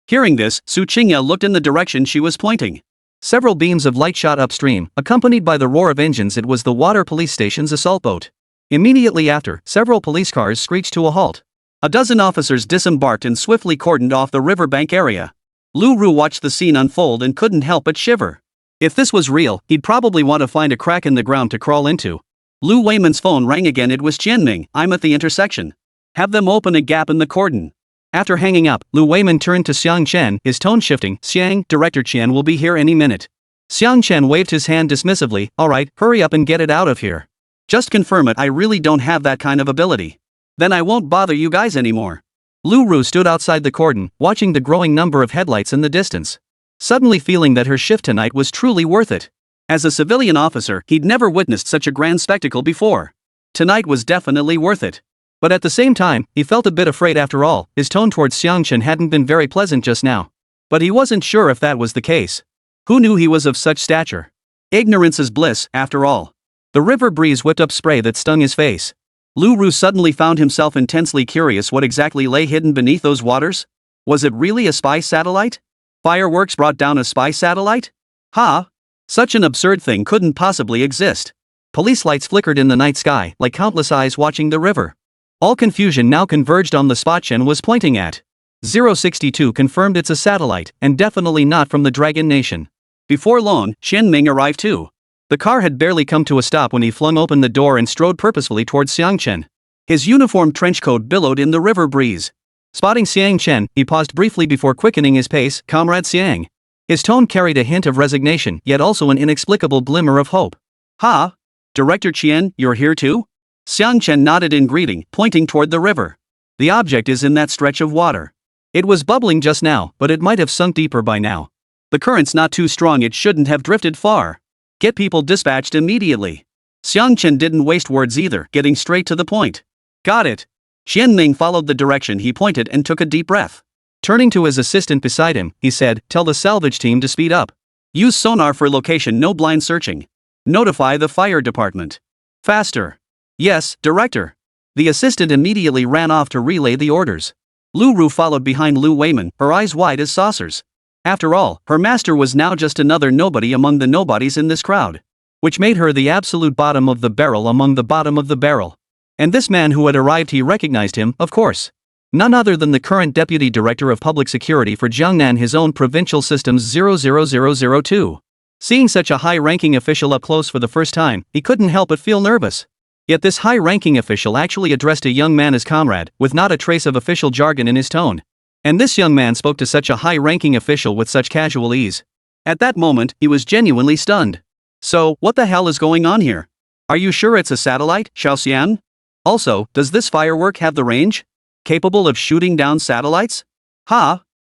Hearing this, Su Qingya looked in the direction she was pointing. Several beams of light shot upstream, accompanied by the roar of engines. It was the water police station's assault boat. Immediately after, several police cars screeched to a halt. A dozen officers disembarked and swiftly cordoned off the riverbank area. Lu Ru watched the scene unfold and couldn't help but shiver. If this was real, he'd probably want to find a crack in the ground to crawl into. Lu Weiman's phone rang again. It was Qianming. I'm at the intersection. Have them open a gap in the cordon. After hanging up, Lu Weiman turned to Xiang Chen, his tone shifting. Xiang, Director Qian will be here any minute. Xiang Chen waved his hand dismissively. Alright, hurry up and get it out of here. Just confirm it. I really don't have that kind of ability. Then I won't bother you guys anymore. Lu Ru stood outside the cordon, watching the growing number of headlights in the distance. Suddenly feeling that her shift tonight was truly worth it. As a civilian officer, he'd never witnessed such a grand spectacle before. Tonight was definitely worth it. But at the same time, he felt a bit afraid after all. His tone towards Xiang Chen hadn't been very pleasant just now. But he wasn't sure if that was the case. Who knew he was of such stature? Ignorance is bliss, after all. The river breeze whipped up spray that stung his face. Lu Ru suddenly found himself intensely curious what exactly lay hidden beneath those waters. Was it really a spy satellite? Fireworks brought down a spy satellite? Such an absurd thing couldn't possibly exist. Police lights flickered in the night sky like countless eyes watching the river. All confusion now converged on the spot Chen was pointing at. 062 confirmed it's a satellite, and definitely not from the Dragon Nation. Before long, Qianming arrived too. The car had barely come to a stop when he flung open the door and strode purposefully towards Xiang Chen. His uniform trench coat billowed in the river breeze. Spotting Xiang Chen, he paused briefly before quickening his pace. Comrade Xiang. His tone carried a hint of resignation, yet also an inexplicable glimmer of hope. Director Qian, you're here too? Xiang Chen nodded in greeting, pointing toward the river. The object is in that stretch of water. It was bubbling just now, but it might have sunk deeper by now. The current's not too strong. It shouldn't have drifted far. Get people dispatched immediately. Xiang Chen didn't waste words either, getting straight to the point. Got it. Qianming followed the direction he pointed and took a deep breath. Turning to his assistant beside him, he said, tell the salvage team to speed up. Use sonar for location, no blind searching. Notify the fire department. Faster. Yes, Director. The assistant immediately ran off to relay the orders. Lu Ru followed behind Lu Weiman, her eyes wide as saucers. After all, her master was now just another nobody among the nobodies in this crowd. Which made her the absolute bottom of the barrel among the bottom of the barrel. And this man who had arrived, he recognized him, of course. None other than the current Deputy Director of Public Security for Jiangnan, his own provincial systems 00002. Seeing such a high-ranking official up close for the first time, he couldn't help but feel nervous. Yet this high-ranking official actually addressed a young man as comrade, with not a trace of official jargon in his tone. And this young man spoke to such a high-ranking official with such casual ease. At that moment, he was genuinely stunned. So, what the hell is going on here? Are you sure it's a satellite, Xiaoxian? Also, does this firework have the range? Capable of shooting down satellites?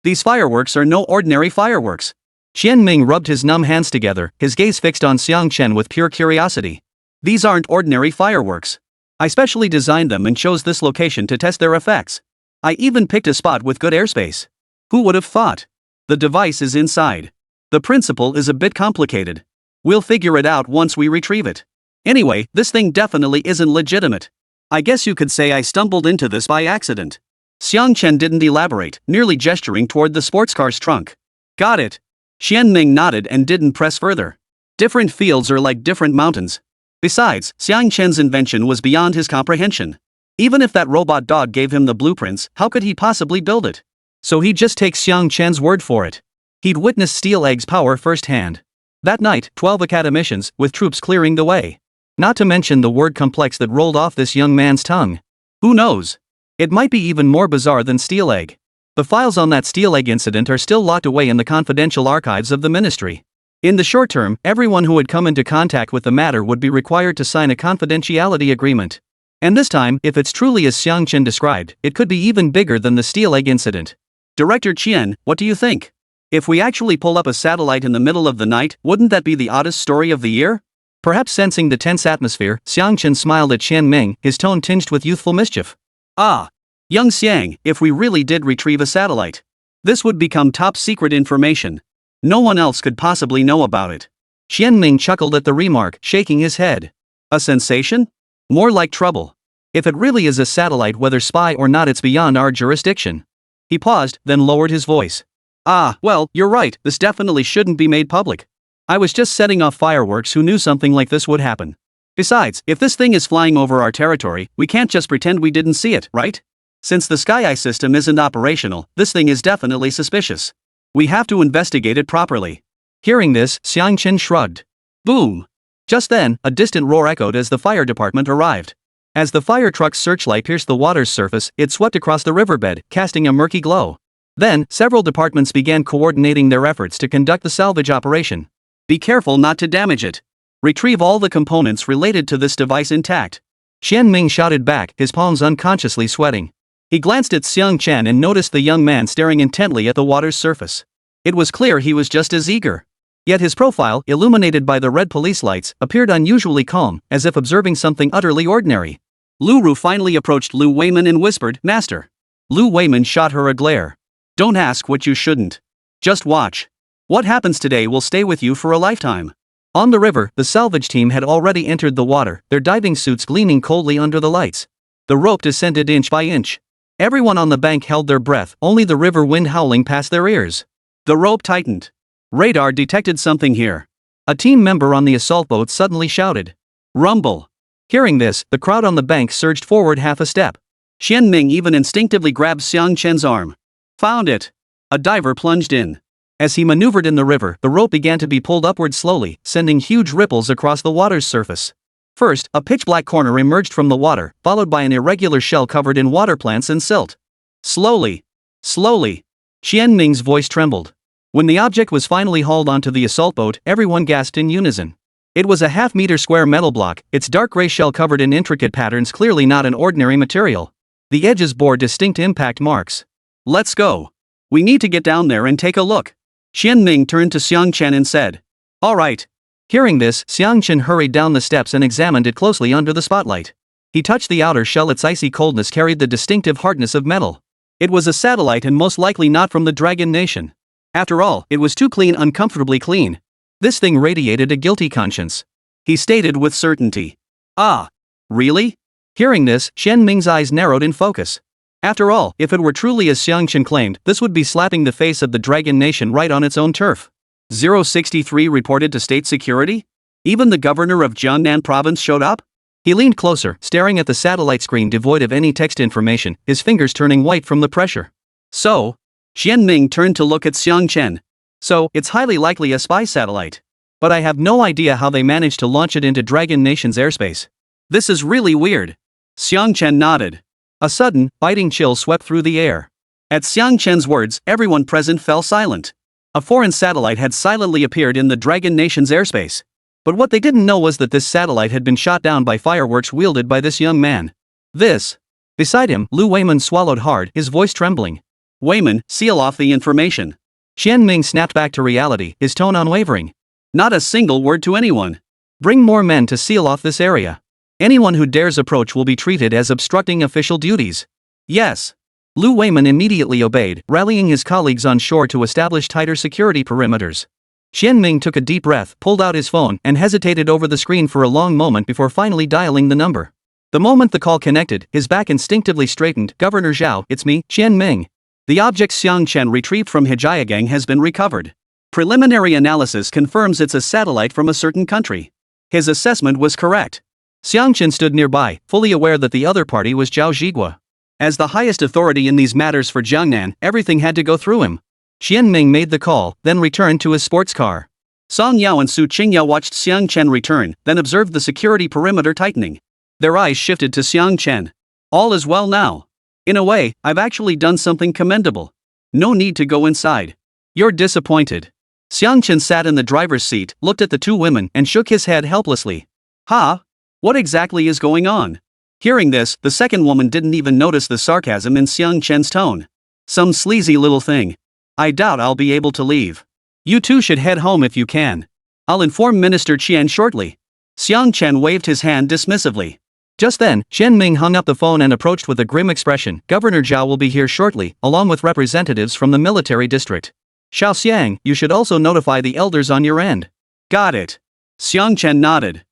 These fireworks are no ordinary fireworks. Qianming rubbed his numb hands together, his gaze fixed on Xiang Chen with pure curiosity. These aren't ordinary fireworks. I specially designed them and chose this location to test their effects. I even picked a spot with good airspace. Who would have thought? The device is inside. The principle is a bit complicated. We'll figure it out once we retrieve it. Anyway, this thing definitely isn't legitimate. I guess you could say I stumbled into this by accident. Xiang Chen didn't elaborate, merely gesturing toward the sports car's trunk. Got it. Qianming nodded and didn't press further. Different fields are like different mountains. Besides, Xiang Chen's invention was beyond his comprehension. Even if that robot dog gave him the blueprints, how could he possibly build it? So he'd just take Xiang Chen's word for it. He'd witnessed Steel Egg's power firsthand. That night, 12 academicians, with troops clearing the way. Not to mention the word complex that rolled off this young man's tongue. Who knows? It might be even more bizarre than Steel Egg. The files on that Steel Egg incident are still locked away in the confidential archives of the ministry. In the short term, everyone who had come into contact with the matter would be required to sign a confidentiality agreement. And this time, if it's truly as Xiang Chen described, it could be even bigger than the Steel Egg incident. Director Qian, what do you think? If we actually pull up a satellite in the middle of the night, wouldn't that be the oddest story of the year? Perhaps sensing the tense atmosphere, Xiang Chen smiled at Qianming, his tone tinged with youthful mischief. Young Xiang, if we really did retrieve a satellite, this would become top secret information. No one else could possibly know about it. Qianming chuckled at the remark, shaking his head. A sensation? More like trouble. If it really is a satellite, whether spy or not, it's beyond our jurisdiction. He paused, then lowered his voice. Well, you're right, this definitely shouldn't be made public. I was just setting off fireworks. Who knew something like this would happen? Besides, if this thing is flying over our territory, we can't just pretend we didn't see it, right? Since the Sky Eye system isn't operational, this thing is definitely suspicious. We have to investigate it properly. Hearing this, Xiang Chen shrugged. Boom! Just then, a distant roar echoed as the fire department arrived. As the fire truck's searchlight pierced the water's surface, it swept across the riverbed, casting a murky glow. Then, several departments began coordinating their efforts to conduct the salvage operation. Be careful not to damage it. Retrieve all the components related to this device intact. Qian Ming shouted back, his palms unconsciously sweating. He glanced at Xiang Chen and noticed the young man staring intently at the water's surface. It was clear he was just as eager. Yet his profile, illuminated by the red police lights, appeared unusually calm, as if observing something utterly ordinary. Lu Ru finally approached Lu Weiman and whispered, "Master." Lu Weiman shot her a glare. "Don't ask what you shouldn't. Just watch. What happens today will stay with you for a lifetime." On the river, the salvage team had already entered the water, their diving suits gleaming coldly under the lights. The rope descended inch by inch. Everyone on the bank held their breath, only the river wind howling past their ears. The rope tightened. Radar detected something here. A team member on the assault boat suddenly shouted. Rumble. Hearing this, the crowd on the bank surged forward half a step. Xian Ming even instinctively grabbed Xiang Chen's arm. Found it. A diver plunged in. As he maneuvered in the river, the rope began to be pulled upward slowly, sending huge ripples across the water's surface. First, a pitch-black corner emerged from the water, followed by an irregular shell covered in water plants and silt. Slowly. Xian Ming's voice trembled. When the object was finally hauled onto the assault boat, everyone gasped in unison. It was a half-meter square metal block, its dark gray shell covered in intricate patterns, clearly not an ordinary material. The edges bore distinct impact marks. "Let's go. We need to get down there and take a look." Xian Ming turned to Xiang Chen and said. "All right." Hearing this, Xiang Chen hurried down the steps and examined it closely under the spotlight. He touched the outer shell. Its icy coldness carried the distinctive hardness of metal. It was a satellite and most likely not from the Dragon Nation. After all, it was too clean, uncomfortably clean. This thing radiated a guilty conscience. He stated with certainty. "Ah, really?" Hearing this, Xian Ming's eyes narrowed in focus. After all, if it were truly as Xiang Chen claimed, this would be slapping the face of the Dragon Nation right on its own turf. 063 reported to state security? Even the governor of Jiangnan province showed up? He leaned closer, staring at the satellite screen devoid of any text information, his fingers turning white from the pressure. So? Xian Ming turned to look at Xiang Chen. So, it's highly likely a spy satellite. But I have no idea how they managed to launch it into Dragon Nation's airspace. This is really weird. Xiang Chen nodded. A sudden, biting chill swept through the air. At Xiang Chen's words, everyone present fell silent. A foreign satellite had silently appeared in the Dragon Nation's airspace. But what they didn't know was that this satellite had been shot down by fireworks wielded by this young man. Beside him, Lu Weiman swallowed hard, his voice trembling. "Weiman, seal off the information." Xian Ming snapped back to reality, his tone unwavering. "Not a single word to anyone. Bring more men to seal off this area. Anyone who dares approach will be treated as obstructing official duties." "Yes." Lu Weiman immediately obeyed, rallying his colleagues on shore to establish tighter security perimeters. Xian Ming took a deep breath, pulled out his phone, and hesitated over the screen for a long moment before finally dialing the number. The moment the call connected, his back instinctively straightened. "Governor Zhao, it's me, Qian Ming. The object Xiang Chen retrieved from Hejiagang has been recovered. Preliminary analysis confirms it's a satellite from a certain country." His assessment was correct. Xiang Chen stood nearby, fully aware that the other party was Zhao Zhigua. As the highest authority in these matters for Jiangnan, everything had to go through him. Qian Ming made the call, then returned to his sports car. Song Yao and Su Qingyao watched Xiang Chen return, then observed the security perimeter tightening. Their eyes shifted to Xiang Chen. "All is well now. In a way, I've actually done something commendable. No need to go inside." "You're disappointed." Xiang Chen sat in the driver's seat, looked at the two women, and shook his head helplessly. "Ha? What exactly is going on?" Hearing this, the second woman didn't even notice the sarcasm in Xiang Chen's tone. "Some sleazy little thing. I doubt I'll be able to leave. You two should head home if you can. I'll inform Minister Qian shortly." Xiang Chen waved his hand dismissively. Just then, Qian Ming hung up the phone and approached with a grim expression. "Governor Zhao will be here shortly, along with representatives from the military district. Xiao Xiang, you should also notify the elders on your end." "Got it." Xiang Chen nodded.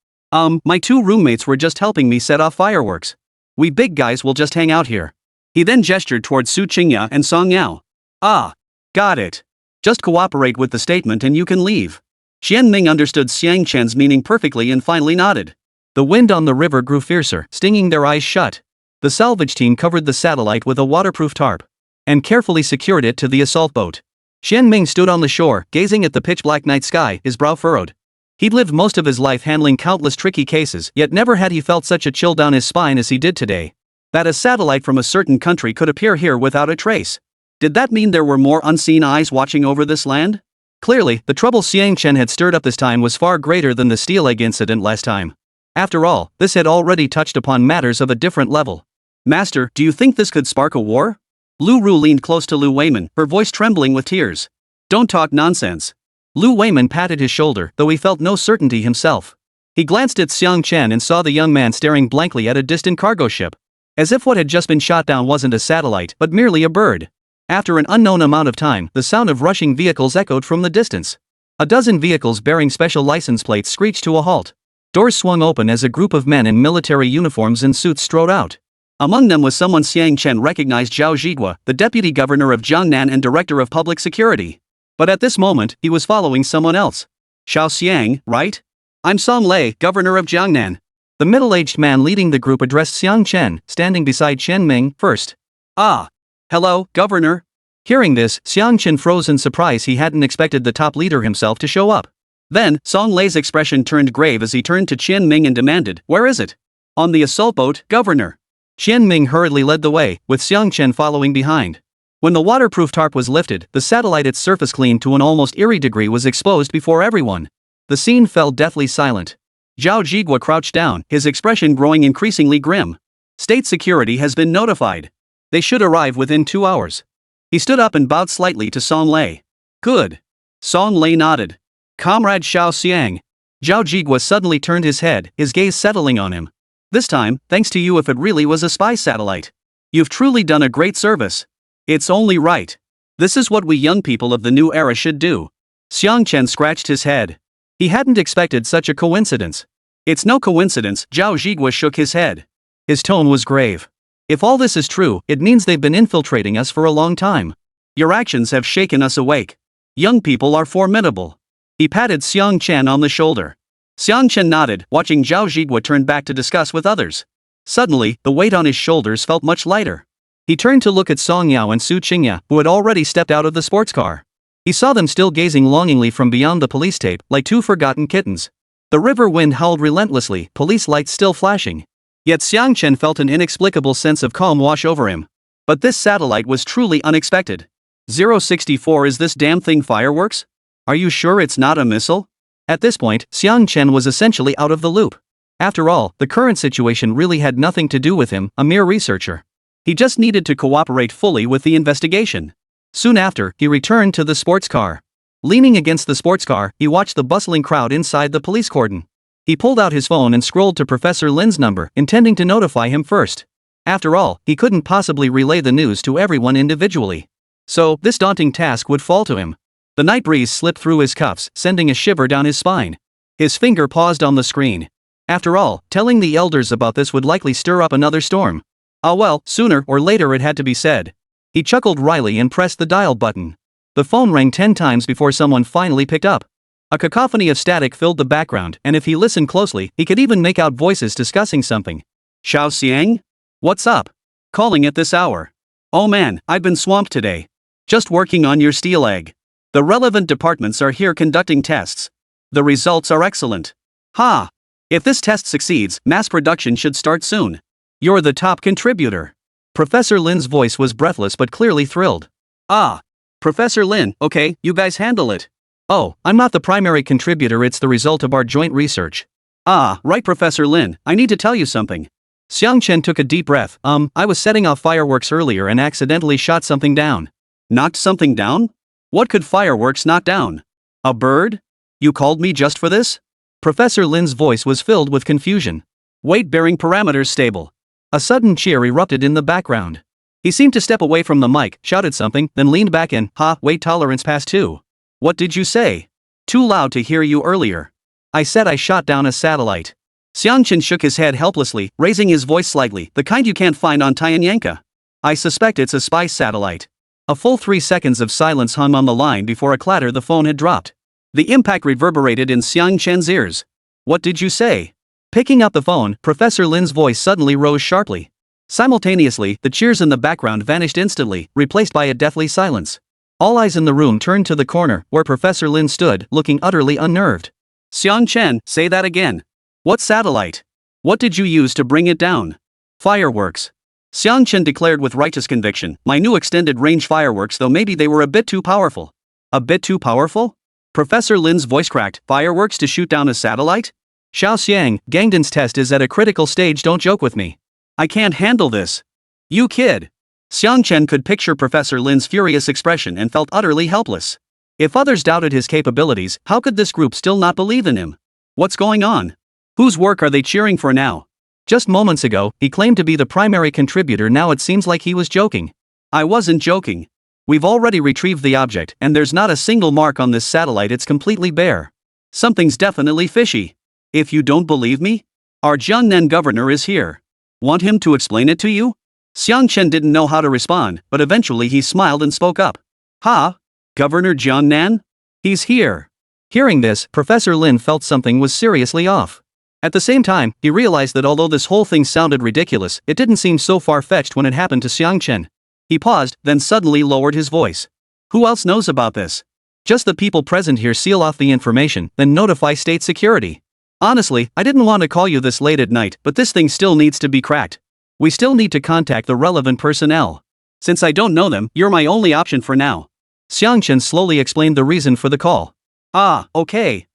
My two roommates were just helping me set off fireworks. We big guys will just hang out here." He then gestured towards Su Qingya and Song Yao. "Ah, got it. Just cooperate with the statement and you can leave." Xian Ming understood Xiang Chen's meaning perfectly and finally nodded. The wind on the river grew fiercer, stinging their eyes shut. The salvage team covered the satellite with a waterproof tarp and carefully secured it to the assault boat. Xian Ming stood on the shore, gazing at the pitch-black night sky, his brow furrowed. He'd lived most of his life handling countless tricky cases, yet never had he felt such a chill down his spine as he did today. That a satellite from a certain country could appear here without a trace. Did that mean there were more unseen eyes watching over this land? Clearly, the trouble Xiang Chen had stirred up this time was far greater than the steel egg incident last time. After all, this had already touched upon matters of a different level. Master, do you think this could spark a war? Lu Ru leaned close to Lu Weiman, her voice trembling with tears. Don't talk nonsense. Lu Weiman patted his shoulder, though he felt no certainty himself. He glanced at Xiang Chen and saw the young man staring blankly at a distant cargo ship. As if what had just been shot down wasn't a satellite, but merely a bird. After an unknown amount of time, the sound of rushing vehicles echoed from the distance. A dozen vehicles bearing special license plates screeched to a halt. Doors swung open as a group of men in military uniforms and suits strode out. Among them was someone Xiang Chen recognized: Zhao Zhigua, the deputy governor of Jiangnan and director of public security. But at this moment, he was following someone else. Xiao Xiang, right? I'm Song Lei, governor of Jiangnan. The middle-aged man leading the group addressed Xiang Chen, standing beside Chen Ming, first. Ah. Hello, governor. Hearing this, Xiang Chen froze in surprise. He hadn't expected the top leader himself to show up. Then, Song Lei's expression turned grave as he turned to Chen Ming and demanded, "Where is it?" "On the assault boat, governor." Chen Ming hurriedly led the way, with Xiang Chen following behind. When the waterproof tarp was lifted, the satellite, its surface cleaned to an almost eerie degree, was exposed before everyone. The scene fell deathly silent. Zhao Zhigua crouched down, his expression growing increasingly grim. State security has been notified. They should arrive within 2 hours. He stood up and bowed slightly to Song Lei. Good. Song Lei nodded. Comrade Xiao Xiang. Zhao Zhigua suddenly turned his head, his gaze settling on him. This time, thanks to you if it really was a spy satellite. You've truly done a great service. It's only right. This is what we young people of the new era should do. Xiang Chen scratched his head. He hadn't expected such a coincidence. It's no coincidence, Zhao Zhigua shook his head. His tone was grave. If all this is true, it means they've been infiltrating us for a long time. Your actions have shaken us awake. Young people are formidable. He patted Xiang Chen on the shoulder. Xiang Chen nodded, watching Zhao Zhigua turn back to discuss with others. Suddenly, the weight on his shoulders felt much lighter. He turned to look at Song Yao and Su Qingya, who had already stepped out of the sports car. He saw them still gazing longingly from beyond the police tape, like two forgotten kittens. The river wind howled relentlessly, police lights still flashing. Yet Xiang Chen felt an inexplicable sense of calm wash over him. But this satellite was truly unexpected. 064, is this damn thing fireworks? Are you sure it's not a missile? At this point, Xiang Chen was essentially out of the loop. After all, the current situation really had nothing to do with him, a mere researcher. He just needed to cooperate fully with the investigation. Soon after, he returned to the sports car. Leaning against the sports car, he watched the bustling crowd inside the police cordon. He pulled out his phone and scrolled to Professor Lin's number, intending to notify him first. After all, he couldn't possibly relay the news to everyone individually. So, this daunting task would fall to him. The night breeze slipped through his cuffs, sending a shiver down his spine. His finger paused on the screen. After all, telling the elders about this would likely stir up another storm. Ah well, sooner or later it had to be said. He chuckled wryly and pressed the dial button. The phone rang 10 times before someone finally picked up. A cacophony of static filled the background, and if he listened closely, he could even make out voices discussing something. Xiao Xiang? What's up? Calling at this hour? Oh man, I've been swamped today. Just working on your steel egg. The relevant departments are here conducting tests. The results are excellent. Ha! If this test succeeds, mass production should start soon. You're the top contributor. Professor Lin's voice was breathless but clearly thrilled. Ah! Professor Lin, okay, you guys handle it. Oh, I'm not the primary contributor, it's the result of our joint research. Ah, right, Professor Lin, I need to tell you something. Xiang Chen took a deep breath. I was setting off fireworks earlier and accidentally shot something down. Knocked something down? What could fireworks knock down? A bird? You called me just for this? Professor Lin's voice was filled with confusion. Weight-bearing parameters stable. A sudden cheer erupted in the background. He seemed to step away from the mic, shouted something, then leaned back in. Weight tolerance past 2. What did you say? Too loud to hear you earlier. I said I shot down a satellite. Xiang Chen shook his head helplessly, raising his voice slightly, the kind you can't find on Tianyanka. I suspect it's a spy satellite. A full 3 seconds of silence hung on the line before a clatter the phone had dropped. The impact reverberated in Xiang Chen's ears. What did you say? Picking up the phone, Professor Lin's voice suddenly rose sharply. Simultaneously, the cheers in the background vanished instantly, replaced by a deathly silence. All eyes in the room turned to the corner where Professor Lin stood, looking utterly unnerved. Xiang Chen, say that again. What satellite? What did you use to bring it down? Fireworks. Xiang Chen declared with righteous conviction, my new extended-range fireworks, though maybe they were a bit too powerful. A bit too powerful? Professor Lin's voice cracked. Fireworks to shoot down a satellite? Xiao Xiang, Gangden's test is at a critical stage, don't joke with me. I can't handle this. You kid. Xiang Chen could picture Professor Lin's furious expression and felt utterly helpless. If others doubted his capabilities, how could this group still not believe in him? What's going on? Whose work are they cheering for now? Just moments ago, he claimed to be the primary contributor, now it seems like he was joking. I wasn't joking. We've already retrieved the object, and there's not a single mark on this satellite, it's completely bare. Something's definitely fishy. If you don't believe me, our Jiangnan governor is here. Want him to explain it to you? Xiang Chen didn't know how to respond, but eventually he smiled and spoke up. Ha? Governor Jiangnan? He's here. Hearing this, Professor Lin felt something was seriously off. At the same time, he realized that although this whole thing sounded ridiculous, it didn't seem so far-fetched when it happened to Xiang Chen. He paused, then suddenly lowered his voice. Who else knows about this? Just the people present here. Seal off the information, then notify state security. Honestly, I didn't want to call you this late at night, but this thing still needs to be cracked. We still need to contact the relevant personnel. Since I don't know them, you're my only option for now. Xiang Chen slowly explained the reason for the call. Ah, okay.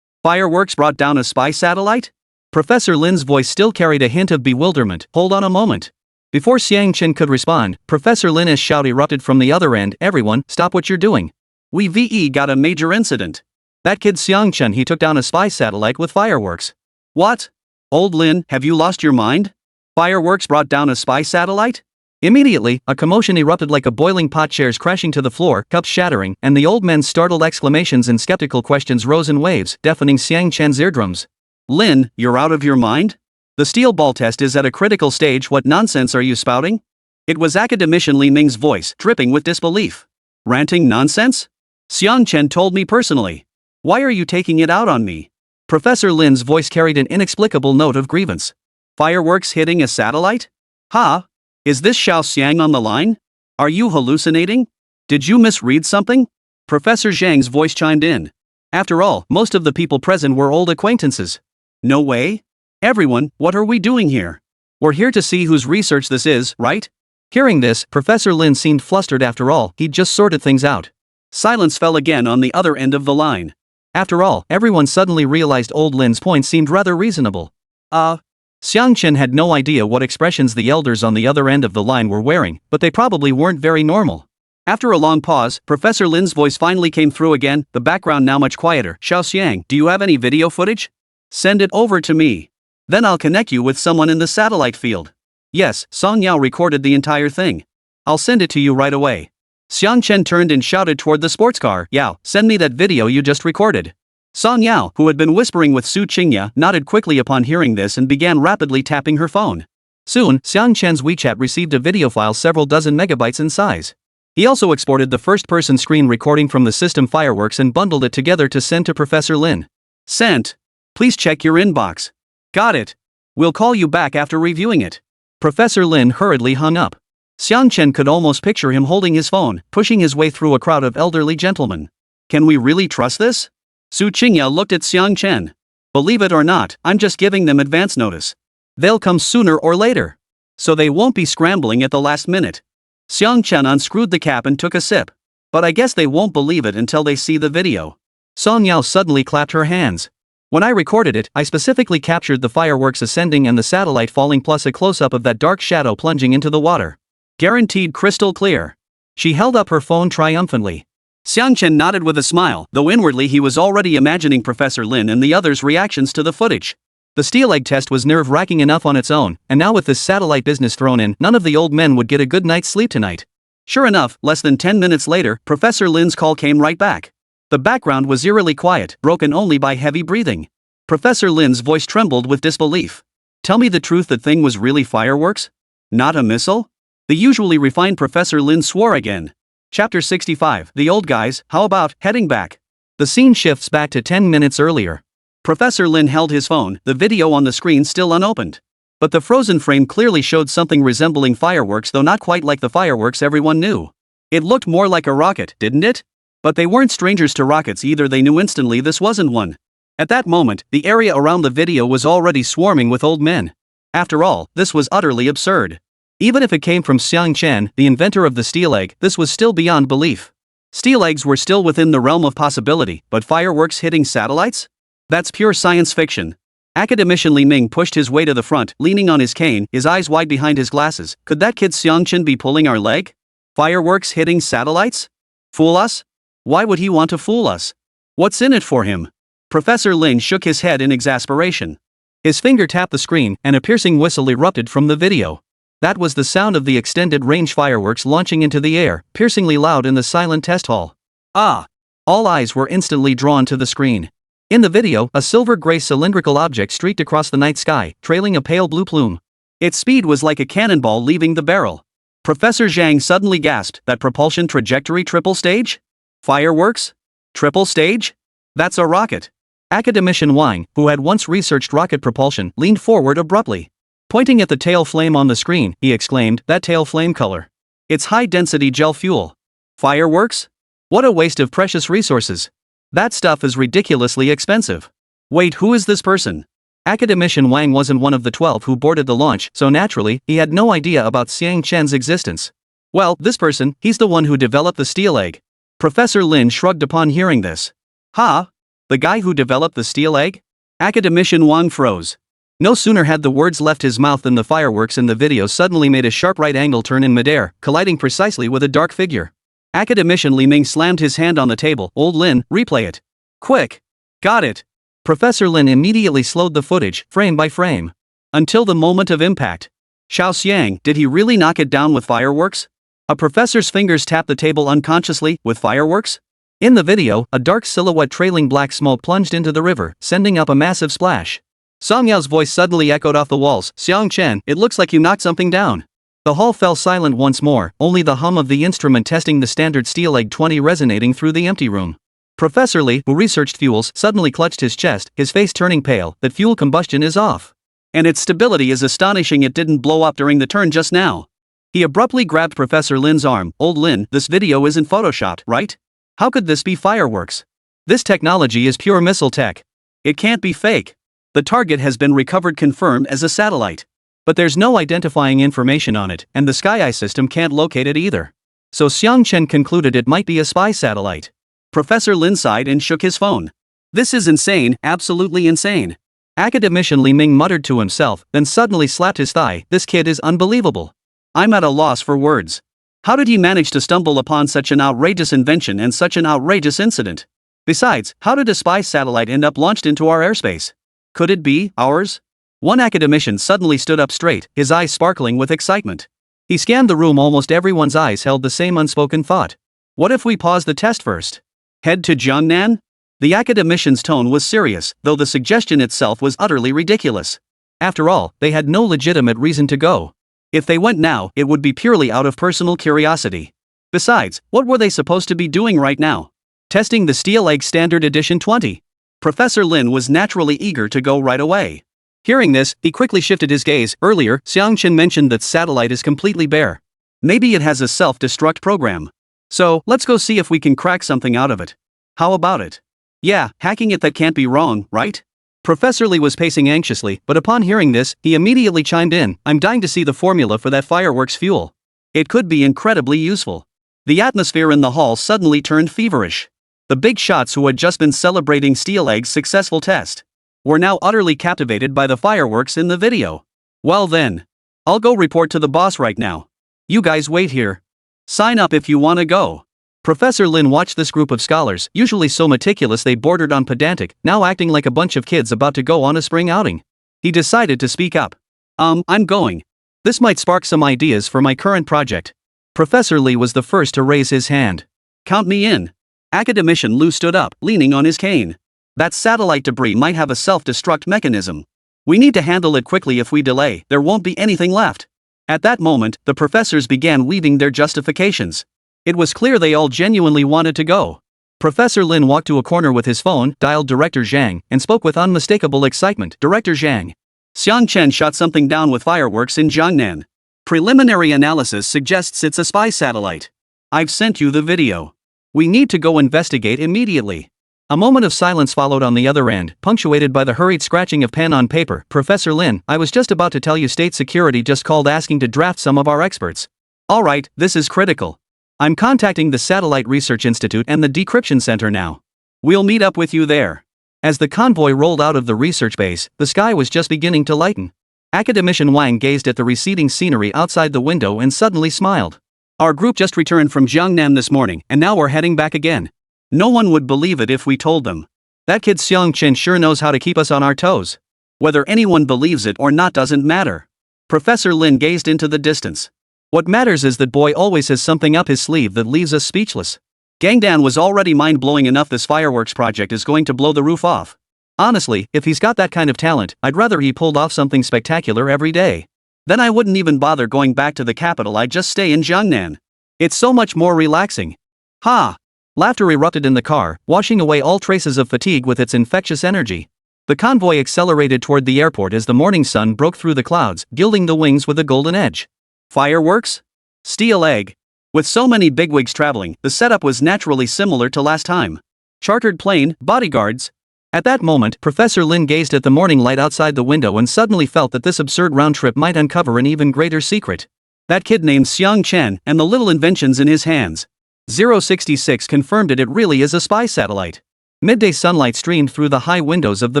Fireworks brought down a spy satellite? Professor Lin's voice still carried a hint of bewilderment. Hold on a moment. Before Xiang Chen could respond, Professor Lin's shout erupted from the other end. Everyone, stop what you're doing. We got a major incident. That kid Xiang Chen, he took down a spy satellite with fireworks. What? Old Lin, have you lost your mind? Fireworks brought down a spy satellite? Immediately, a commotion erupted like a boiling pot, chairs crashing to the floor, cups shattering, and the old men's startled exclamations and skeptical questions rose in waves, deafening Xiang Chen's eardrums. Lin, you're out of your mind? The steel ball test is at a critical stage. What nonsense are you spouting? It was academician Li Ming's voice, dripping with disbelief. Ranting nonsense? Xiang Chen told me personally. Why are you taking it out on me? Professor Lin's voice carried an inexplicable note of grievance. Fireworks hitting a satellite? Ha? Is this Xiao Xiang on the line? Are you hallucinating? Did you misread something? Professor Zhang's voice chimed in. After all, most of the people present were old acquaintances. No way? Everyone, what are we doing here? We're here to see whose research this is, right? Hearing this, Professor Lin seemed flustered. After all, he'd just sorted things out. Silence fell again on the other end of the line. After all, everyone suddenly realized old Lin's point seemed rather reasonable. Xiang Chen had no idea what expressions the elders on the other end of the line were wearing, but they probably weren't very normal. After a long pause, Professor Lin's voice finally came through again, the background now much quieter. Xiao Xiang, do you have any video footage? Send it over to me. Then I'll connect you with someone in the satellite field. Yes, Song Yao recorded the entire thing. I'll send it to you right away. Xiang Chen turned and shouted toward the sports car. Yao, send me that video you just recorded. Song Yao, who had been whispering with Su Qingya, nodded quickly upon hearing this and began rapidly tapping her phone. Soon, Xiang Chen's WeChat received a video file several dozen megabytes in size. He also exported the first-person screen recording from the system fireworks and bundled it together to send to Professor Lin. Sent. Please check your inbox. Got it. We'll call you back after reviewing it. Professor Lin hurriedly hung up. Xiang Chen could almost picture him holding his phone, pushing his way through a crowd of elderly gentlemen. Can we really trust this? Su Qingya looked at Xiang Chen. Believe it or not, I'm just giving them advance notice. They'll come sooner or later. So they won't be scrambling at the last minute. Xiang Chen unscrewed the cap and took a sip. But I guess they won't believe it until they see the video. Song Yao suddenly clapped her hands. When I recorded it, I specifically captured the fireworks ascending and the satellite falling plus a close-up of that dark shadow plunging into the water. Guaranteed crystal clear. She held up her phone triumphantly. Xiang Chen nodded with a smile, though inwardly he was already imagining Professor Lin and the others' reactions to the footage. The steel egg test was nerve-wracking enough on its own, and now with this satellite business thrown in, none of the old men would get a good night's sleep tonight. Sure enough, less than 10 minutes later, Professor Lin's call came right back. The background was eerily quiet, broken only by heavy breathing. Professor Lin's voice trembled with disbelief. Tell me the truth, that thing was really fireworks? Not a missile? The usually refined Professor Lin swore again. Chapter 65. The old guys, how about heading back? The scene shifts back to 10 minutes earlier. Professor Lin held his phone, the video on the screen still unopened. But the frozen frame clearly showed something resembling fireworks, though not quite like the fireworks everyone knew. It looked more like a rocket, didn't it? But they weren't strangers to rockets either, they knew instantly this wasn't one. At that moment, the area around the video was already swarming with old men. After all, this was utterly absurd. Even if it came from Xiang Chen, the inventor of the steel egg, this was still beyond belief. Steel eggs were still within the realm of possibility, but fireworks hitting satellites? That's pure science fiction. Academician Li Ming pushed his way to the front, leaning on his cane, his eyes wide behind his glasses. Could that kid Xiang Chen be pulling our leg? Fireworks hitting satellites? Fool us? Why would he want to fool us? What's in it for him? Professor Lin shook his head in exasperation. His finger tapped the screen, and a piercing whistle erupted from the video. That was the sound of the extended-range fireworks launching into the air, piercingly loud in the silent test hall. Ah! All eyes were instantly drawn to the screen. In the video, a silver-gray cylindrical object streaked across the night sky, trailing a pale blue plume. Its speed was like a cannonball leaving the barrel. Professor Zhang suddenly gasped, that propulsion trajectory triple stage? Fireworks? Triple stage? That's a rocket. Academician Wang, who had once researched rocket propulsion, leaned forward abruptly. Pointing at the tail flame on the screen, he exclaimed, that tail flame color. It's high-density gel fuel. Fireworks? What a waste of precious resources. That stuff is ridiculously expensive. Wait, who is this person? Academician Wang wasn't one of the 12 who boarded the launch, so naturally, he had no idea about Xiang Chen's existence. Well, this person, he's the one who developed the steel egg. Professor Lin shrugged upon hearing this. Huh? The guy who developed the steel egg? Academician Wang froze. No sooner had the words left his mouth than the fireworks in the video suddenly made a sharp right-angle turn in midair, colliding precisely with a dark figure. Academician Li Ming slammed his hand on the table. Old Lin, replay it. Quick. Got it. Professor Lin immediately slowed the footage, frame by frame. Until the moment of impact. Xiao Xiang, did he really knock it down with fireworks? A professor's fingers tapped the table unconsciously, with fireworks? In the video, a dark silhouette trailing black smoke plunged into the river, sending up a massive splash. Song Yao's voice suddenly echoed off the walls. Xiang Chen, it looks like you knocked something down. The hall fell silent once more, only the hum of the instrument testing the standard steel egg 20 resonating through the empty room. Professor Li, who researched fuels, suddenly clutched his chest, his face turning pale. That fuel combustion is off. And its stability is astonishing, it didn't blow up during the turn just now. He abruptly grabbed Professor Lin's arm. Old Lin, this video isn't photoshopped, right? How could this be fireworks? This technology is pure missile tech. It can't be fake. The target has been recovered confirmed as a satellite. But there's no identifying information on it, and the SkyEye system can't locate it either. So Xiang Chen concluded it might be a spy satellite. Professor Lin sighed and shook his phone. This is insane, absolutely insane. Academician Li Ming muttered to himself, then suddenly slapped his thigh. This kid is unbelievable. I'm at a loss for words. How did he manage to stumble upon such an outrageous invention and such an outrageous incident? Besides, how did a spy satellite end up launched into our airspace? Could it be ours? One academician suddenly stood up straight, his eyes sparkling with excitement. He scanned the room. Almost everyone's eyes held the same unspoken thought. What if we pause the test first? Head to Jiangnan? The academician's tone was serious, though the suggestion itself was utterly ridiculous. After all, they had no legitimate reason to go. If they went now, it would be purely out of personal curiosity. Besides, what were they supposed to be doing right now? Testing the Steel Egg Standard Edition 20. Professor Lin was naturally eager to go right away. Hearing this, he quickly shifted his gaze. Earlier, Xiang Chen mentioned that satellite is completely bare. Maybe it has a self-destruct program. So, let's go see if we can crack something out of it. How about it? Yeah, hacking it, that can't be wrong, right? Professor Li was pacing anxiously, but upon hearing this, he immediately chimed in. I'm dying to see the formula for that fireworks fuel. It could be incredibly useful. The atmosphere in the hall suddenly turned feverish. The big shots who had just been celebrating Steel Egg's successful test were now utterly captivated by the fireworks in the video. Well then, I'll go report to the boss right now. You guys wait here. Sign up if you wanna go. Professor Lin watched this group of scholars, usually so meticulous they bordered on pedantic, now acting like a bunch of kids about to go on a spring outing. He decided to speak up. I'm going. This might spark some ideas for my current project. Professor Li was the first to raise his hand. Count me in. Academician Lu stood up, leaning on his cane. That satellite debris might have a self-destruct mechanism. We need to handle it quickly. If we delay, there won't be anything left. At that moment, the professors began weaving their justifications. It was clear they all genuinely wanted to go. Professor Lin walked to a corner with his phone, dialed Director Zhang, and spoke with unmistakable excitement. Director Zhang. Xiang Chen shot something down with fireworks in Jiangnan. Preliminary analysis suggests it's a spy satellite. I've sent you the video. We need to go investigate immediately. A moment of silence followed on the other end, punctuated by the hurried scratching of pen on paper. Professor Lin, I was just about to tell you state security just called asking to draft some of our experts. Alright, this is critical. I'm contacting the Satellite Research Institute and the Decryption Center now. We'll meet up with you there. As the convoy rolled out of the research base, the sky was just beginning to lighten. Academician Wang gazed at the receding scenery outside the window and suddenly smiled. Our group just returned from Jiangnan this morning, and now we're heading back again. No one would believe it if we told them. That kid Xiang Chen sure knows how to keep us on our toes. Whether anyone believes it or not doesn't matter. Professor Lin gazed into the distance. What matters is that boy always has something up his sleeve that leaves us speechless. Gangdan was already mind-blowing enough. This fireworks project is going to blow the roof off. Honestly, if he's got that kind of talent, I'd rather he pulled off something spectacular every day. Then I wouldn't even bother going back to the capital. I'd just stay in Jiangnan. It's so much more relaxing. Ha! Laughter erupted in the car, washing away all traces of fatigue with its infectious energy. The convoy accelerated toward the airport as the morning sun broke through the clouds, gilding the wings with a golden edge. Fireworks? Steel egg. With so many bigwigs traveling, the setup was naturally similar to last time. Chartered plane, bodyguards. At that moment, Professor Lin gazed at the morning light outside the window and suddenly felt that this absurd round trip might uncover an even greater secret. That kid named Xiang Chen and the little inventions in his hands. 066 confirmed it really is a spy satellite. Midday sunlight streamed through the high windows of the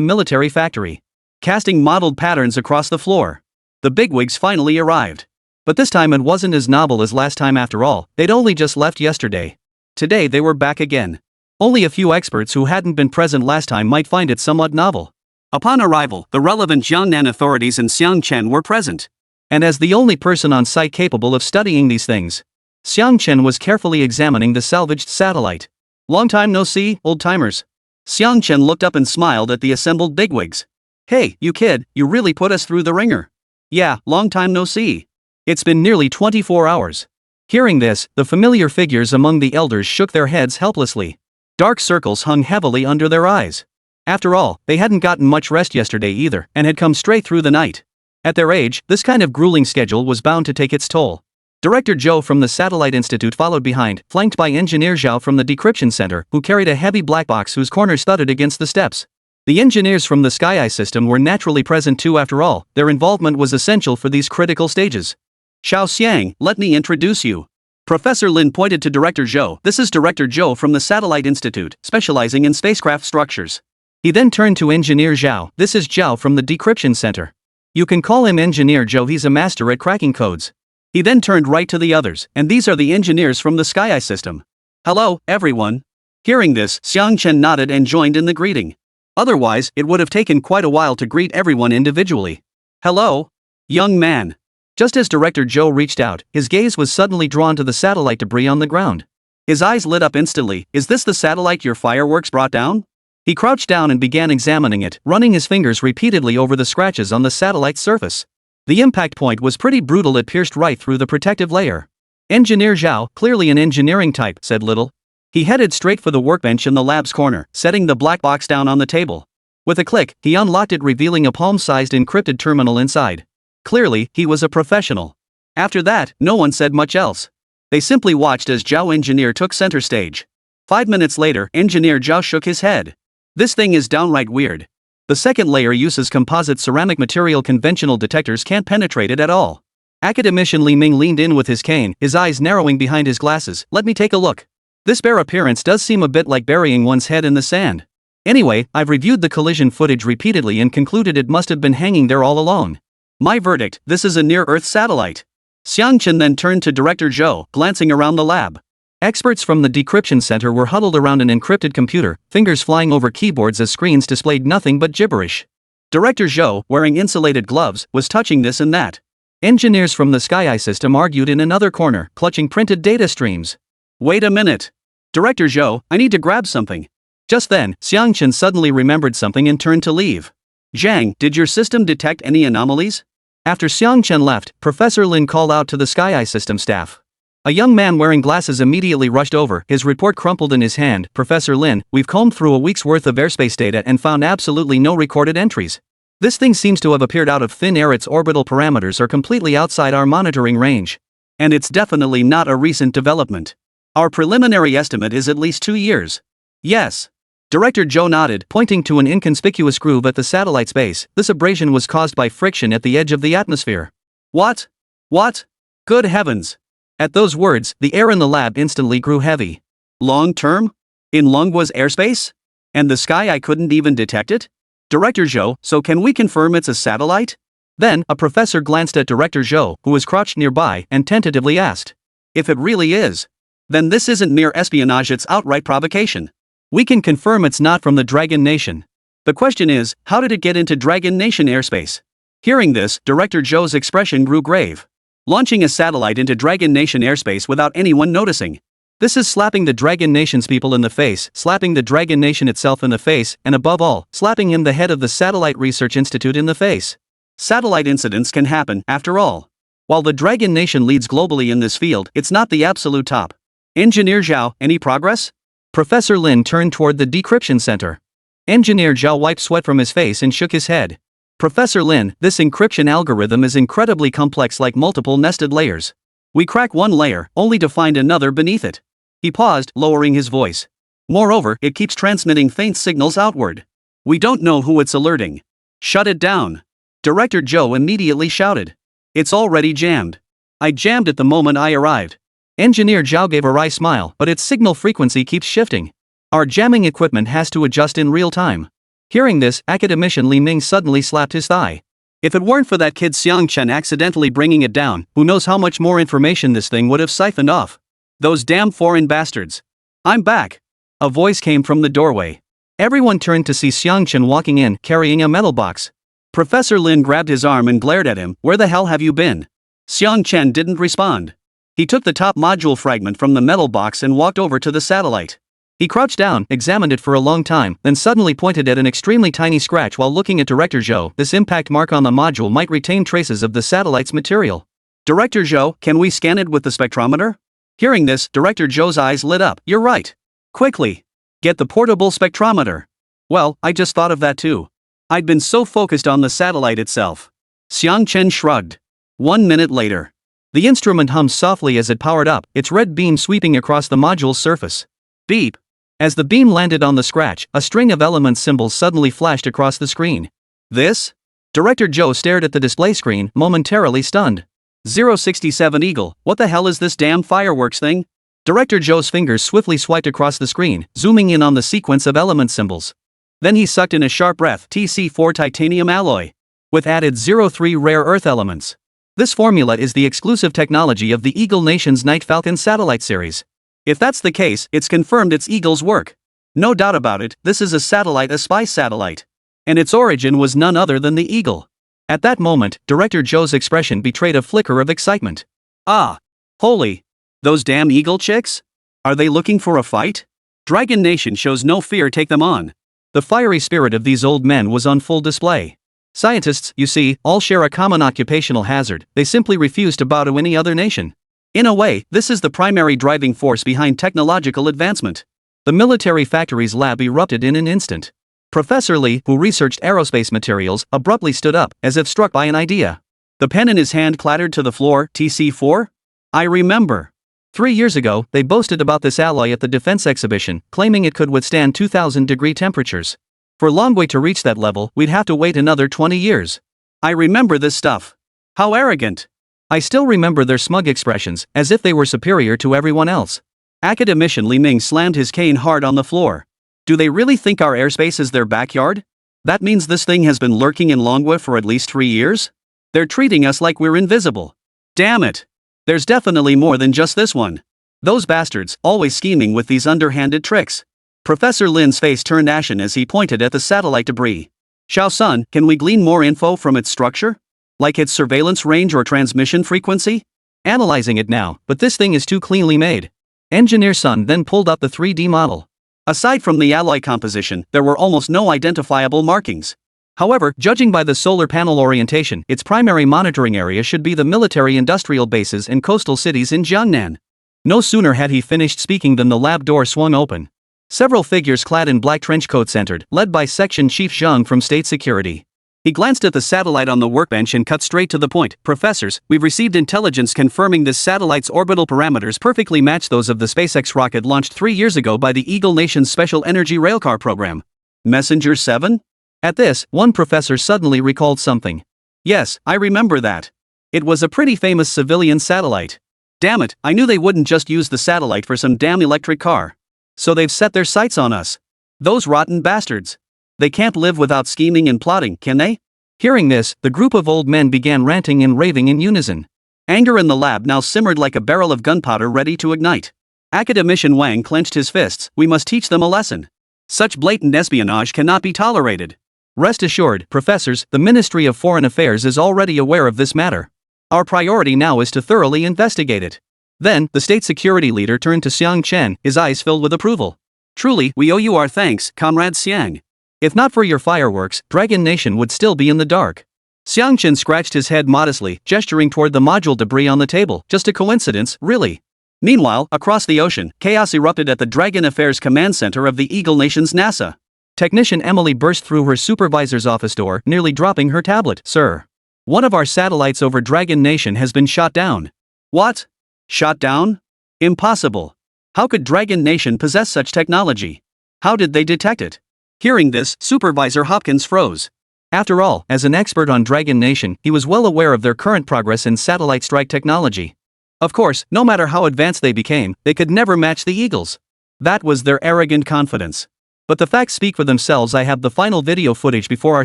military factory, casting mottled patterns across the floor. The bigwigs finally arrived. But this time it wasn't as novel as last time after all. They'd only just left yesterday. Today they were back again. Only a few experts who hadn't been present last time might find it somewhat novel. Upon arrival, the relevant Jiangnan authorities and Xiang Chen were present. And as the only person on site capable of studying these things, Xiang Chen was carefully examining the salvaged satellite. Long time no see, old-timers. Xiang Chen looked up and smiled at the assembled bigwigs. Hey, you kid, you really put us through the ringer. Yeah, long time no see. It's been nearly 24 hours. Hearing this, the familiar figures among the elders shook their heads helplessly. Dark circles hung heavily under their eyes. After all, they hadn't gotten much rest yesterday either, and had come straight through the night. At their age, this kind of grueling schedule was bound to take its toll. Director Zhou from the Satellite Institute followed behind, flanked by Engineer Zhao from the Decryption Center, who carried a heavy black box whose corners thudded against the steps. The engineers from the Sky Eye system were naturally present too. After all, their involvement was essential for these critical stages. Xiao Xiang, let me introduce you. Professor Lin pointed to Director Zhou. This is Director Zhou from the Satellite Institute, specializing in spacecraft structures. He then turned to Engineer Zhao. This is Zhao from the Decryption Center. You can call him Engineer Zhou. He's a master at cracking codes. He then turned right to the others, and these are the engineers from the Sky Eye system. Hello, everyone. Hearing this, Xiang Chen nodded and joined in the greeting. Otherwise, it would have taken quite a while to greet everyone individually. Hello, young man. Just as Director Zhou reached out, his gaze was suddenly drawn to the satellite debris on the ground. His eyes lit up instantly. Is this the satellite your fireworks brought down? He crouched down and began examining it, running his fingers repeatedly over the scratches on the satellite's surface. The impact point was pretty brutal. It pierced right through the protective layer. Engineer Zhao, clearly an engineering type, said little. He headed straight for the workbench in the lab's corner, setting the black box down on the table. With a click, he unlocked it, revealing a palm-sized encrypted terminal inside. Clearly, he was a professional. After that, no one said much else. They simply watched as Zhao Engineer took center stage. 5 minutes later, Engineer Zhao shook his head. This thing is downright weird. The second layer uses composite ceramic material. Conventional detectors can't penetrate it at all. Academician Li Ming leaned in with his cane, his eyes narrowing behind his glasses. Let me take a look. This bare appearance does seem a bit like burying one's head in the sand. Anyway, I've reviewed the collision footage repeatedly and concluded it must have been hanging there all along. My verdict, this is a near-Earth satellite. Xiang Chen then turned to Director Zhou, glancing around the lab. Experts from the Decryption Center were huddled around an encrypted computer, fingers flying over keyboards as screens displayed nothing but gibberish. Director Zhou, wearing insulated gloves, was touching this and that. Engineers from the Sky Eye system argued in another corner, clutching printed data streams. Wait a minute. Director Zhou, I need to grab something. Just then, Xiang Chen suddenly remembered something and turned to leave. Zhang, did your system detect any anomalies? After Xiang Chen left, Professor Lin called out to the Sky Eye system staff. A young man wearing glasses immediately rushed over, his report crumpled in his hand. Professor Lin, we've combed through a week's worth of airspace data and found absolutely no recorded entries. This thing seems to have appeared out of thin air. Its orbital parameters are completely outside our monitoring range. And it's definitely not a recent development. Our preliminary estimate is at least 2 years. Yes. Director Zhou nodded, pointing to an inconspicuous groove at the satellite's base. This abrasion was caused by friction at the edge of the atmosphere. What? What? Good heavens. At those words, the air in the lab instantly grew heavy. Long term? In Longhua's airspace? And the sky I couldn't even detect it? Director Zhou, so can we confirm it's a satellite? Then, a professor glanced at Director Zhou, who was crouched nearby, and tentatively asked. If it really is, then this isn't mere espionage, it's outright provocation. We can confirm it's not from the Dragon Nation. The question is, how did it get into Dragon Nation airspace? Hearing this, Director Zhou's expression grew grave. Launching a satellite into Dragon Nation airspace without anyone noticing. This is slapping the Dragon Nation's people in the face, slapping the Dragon Nation itself in the face, and above all, slapping him, the head of the Satellite Research Institute, in the face. Satellite incidents can happen, after all. While the Dragon Nation leads globally in this field, it's not the absolute top. Engineer Zhao, any progress? Professor Lin turned toward the decryption center. Engineer Zhao wiped sweat from his face and shook his head. Professor Lin, this encryption algorithm is incredibly complex, like multiple nested layers. We crack one layer, only to find another beneath it. He paused, lowering his voice. Moreover, it keeps transmitting faint signals outward. We don't know who it's alerting. Shut it down. Director Zhou immediately shouted. It's already jammed. I jammed it the moment I arrived. Engineer Zhao gave a wry smile, but its signal frequency keeps shifting. Our jamming equipment has to adjust in real time. Hearing this, academician Li Ming suddenly slapped his thigh. If it weren't for that kid Xiang Chen accidentally bringing it down, who knows how much more information this thing would have siphoned off. Those damn foreign bastards. I'm back. A voice came from the doorway. Everyone turned to see Xiang Chen walking in, carrying a metal box. Professor Lin grabbed his arm and glared at him. Where the hell have you been? Xiang Chen didn't respond. He took the top module fragment from the metal box and walked over to the satellite. He crouched down, examined it for a long time, then suddenly pointed at an extremely tiny scratch while looking at Director Zhou. This impact mark on the module might retain traces of the satellite's material. Director Zhou, can we scan it with the spectrometer? Hearing this, Director Zhou's eyes lit up. You're right. Quickly. Get the portable spectrometer. Well, I just thought of that too. I'd been so focused on the satellite itself. Xiang Chen shrugged. 1 minute later. The instrument hummed softly as it powered up, its red beam sweeping across the module's surface. Beep. As the beam landed on the scratch, a string of element symbols suddenly flashed across the screen. This? Director Zhou stared at the display screen, momentarily stunned. 067 Eagle, what the hell is this damn fireworks thing? Director Zhou's fingers swiftly swiped across the screen, zooming in on the sequence of element symbols. Then he sucked in a sharp breath. TC4 titanium alloy. With added 03 rare earth elements. This formula is the exclusive technology of the Eagle Nation's Night Falcon satellite series. If that's the case, it's confirmed it's Eagle's work. No doubt about it, this is a spy satellite. And its origin was none other than the Eagle. At that moment, Director Zhou's expression betrayed a flicker of excitement. Ah! Holy! Those damn Eagle chicks? Are they looking for a fight? Dragon Nation shows no fear, take them on. The fiery spirit of these old men was on full display. Scientists, you see, all share a common occupational hazard, they simply refuse to bow to any other nation. In a way, this is the primary driving force behind technological advancement. The military factory's lab erupted in an instant. Professor Li, who researched aerospace materials, abruptly stood up, as if struck by an idea. The pen in his hand clattered to the floor. TC4? I remember. 3 years ago, they boasted about this alloy at the defense exhibition, claiming it could withstand 2,000-degree temperatures. For Longhui to reach that level, we'd have to wait another 20 years. I remember this stuff. How arrogant. I still remember their smug expressions, as if they were superior to everyone else. Academician Li Ming slammed his cane hard on the floor. Do they really think our airspace is their backyard? That means this thing has been lurking in Longhui for at least 3 years? They're treating us like we're invisible. Damn it. There's definitely more than just this one. Those bastards, always scheming with these underhanded tricks. Professor Lin's face turned ashen as he pointed at the satellite debris. Xiao Sun, can we glean more info from its structure? Like its surveillance range or transmission frequency? Analyzing it now, but this thing is too cleanly made. Engineer Sun then pulled up the 3D model. Aside from the alloy composition, there were almost no identifiable markings. However, judging by the solar panel orientation, its primary monitoring area should be the military-industrial bases and coastal cities in Jiangnan. No sooner had he finished speaking than the lab door swung open. Several figures clad in black trench coats entered, led by Section Chief Zhang from State Security. He glanced at the satellite on the workbench and cut straight to the point. Professors, we've received intelligence confirming this satellite's orbital parameters perfectly match those of the SpaceX rocket launched 3 years ago by the Eagle Nation's Special Energy Railcar program. Messenger 7? At this, one professor suddenly recalled something. Yes, I remember that. It was a pretty famous civilian satellite. Damn it, I knew they wouldn't just use the satellite for some damn electric car. So they've set their sights on us. Those rotten bastards. They can't live without scheming and plotting, can they? Hearing this, the group of old men began ranting and raving in unison. Anger in the lab now simmered like a barrel of gunpowder ready to ignite. Academician Wang clenched his fists. We must teach them a lesson. Such blatant espionage cannot be tolerated. Rest assured, professors, the Ministry of Foreign Affairs is already aware of this matter. Our priority now is to thoroughly investigate it. Then, the state security leader turned to Xiang Chen, his eyes filled with approval. Truly, we owe you our thanks, Comrade Xiang. If not for your fireworks, Dragon Nation would still be in the dark. Xiang Chen scratched his head modestly, gesturing toward the module debris on the table. Just a coincidence, really. Meanwhile, across the ocean, chaos erupted at the Dragon Affairs Command Center of the Eagle Nation's NASA. Technician Emily burst through her supervisor's office door, nearly dropping her tablet. Sir. One of our satellites over Dragon Nation has been shot down. What? Shot down? Impossible. How could Dragon Nation possess such technology? How did they detect it? Hearing this, Supervisor Hopkins froze. After all, as an expert on Dragon Nation, he was well aware of their current progress in satellite strike technology. Of course, no matter how advanced they became, they could never match the Eagles. That was their arrogant confidence. But the facts speak for themselves. I have the final video footage before our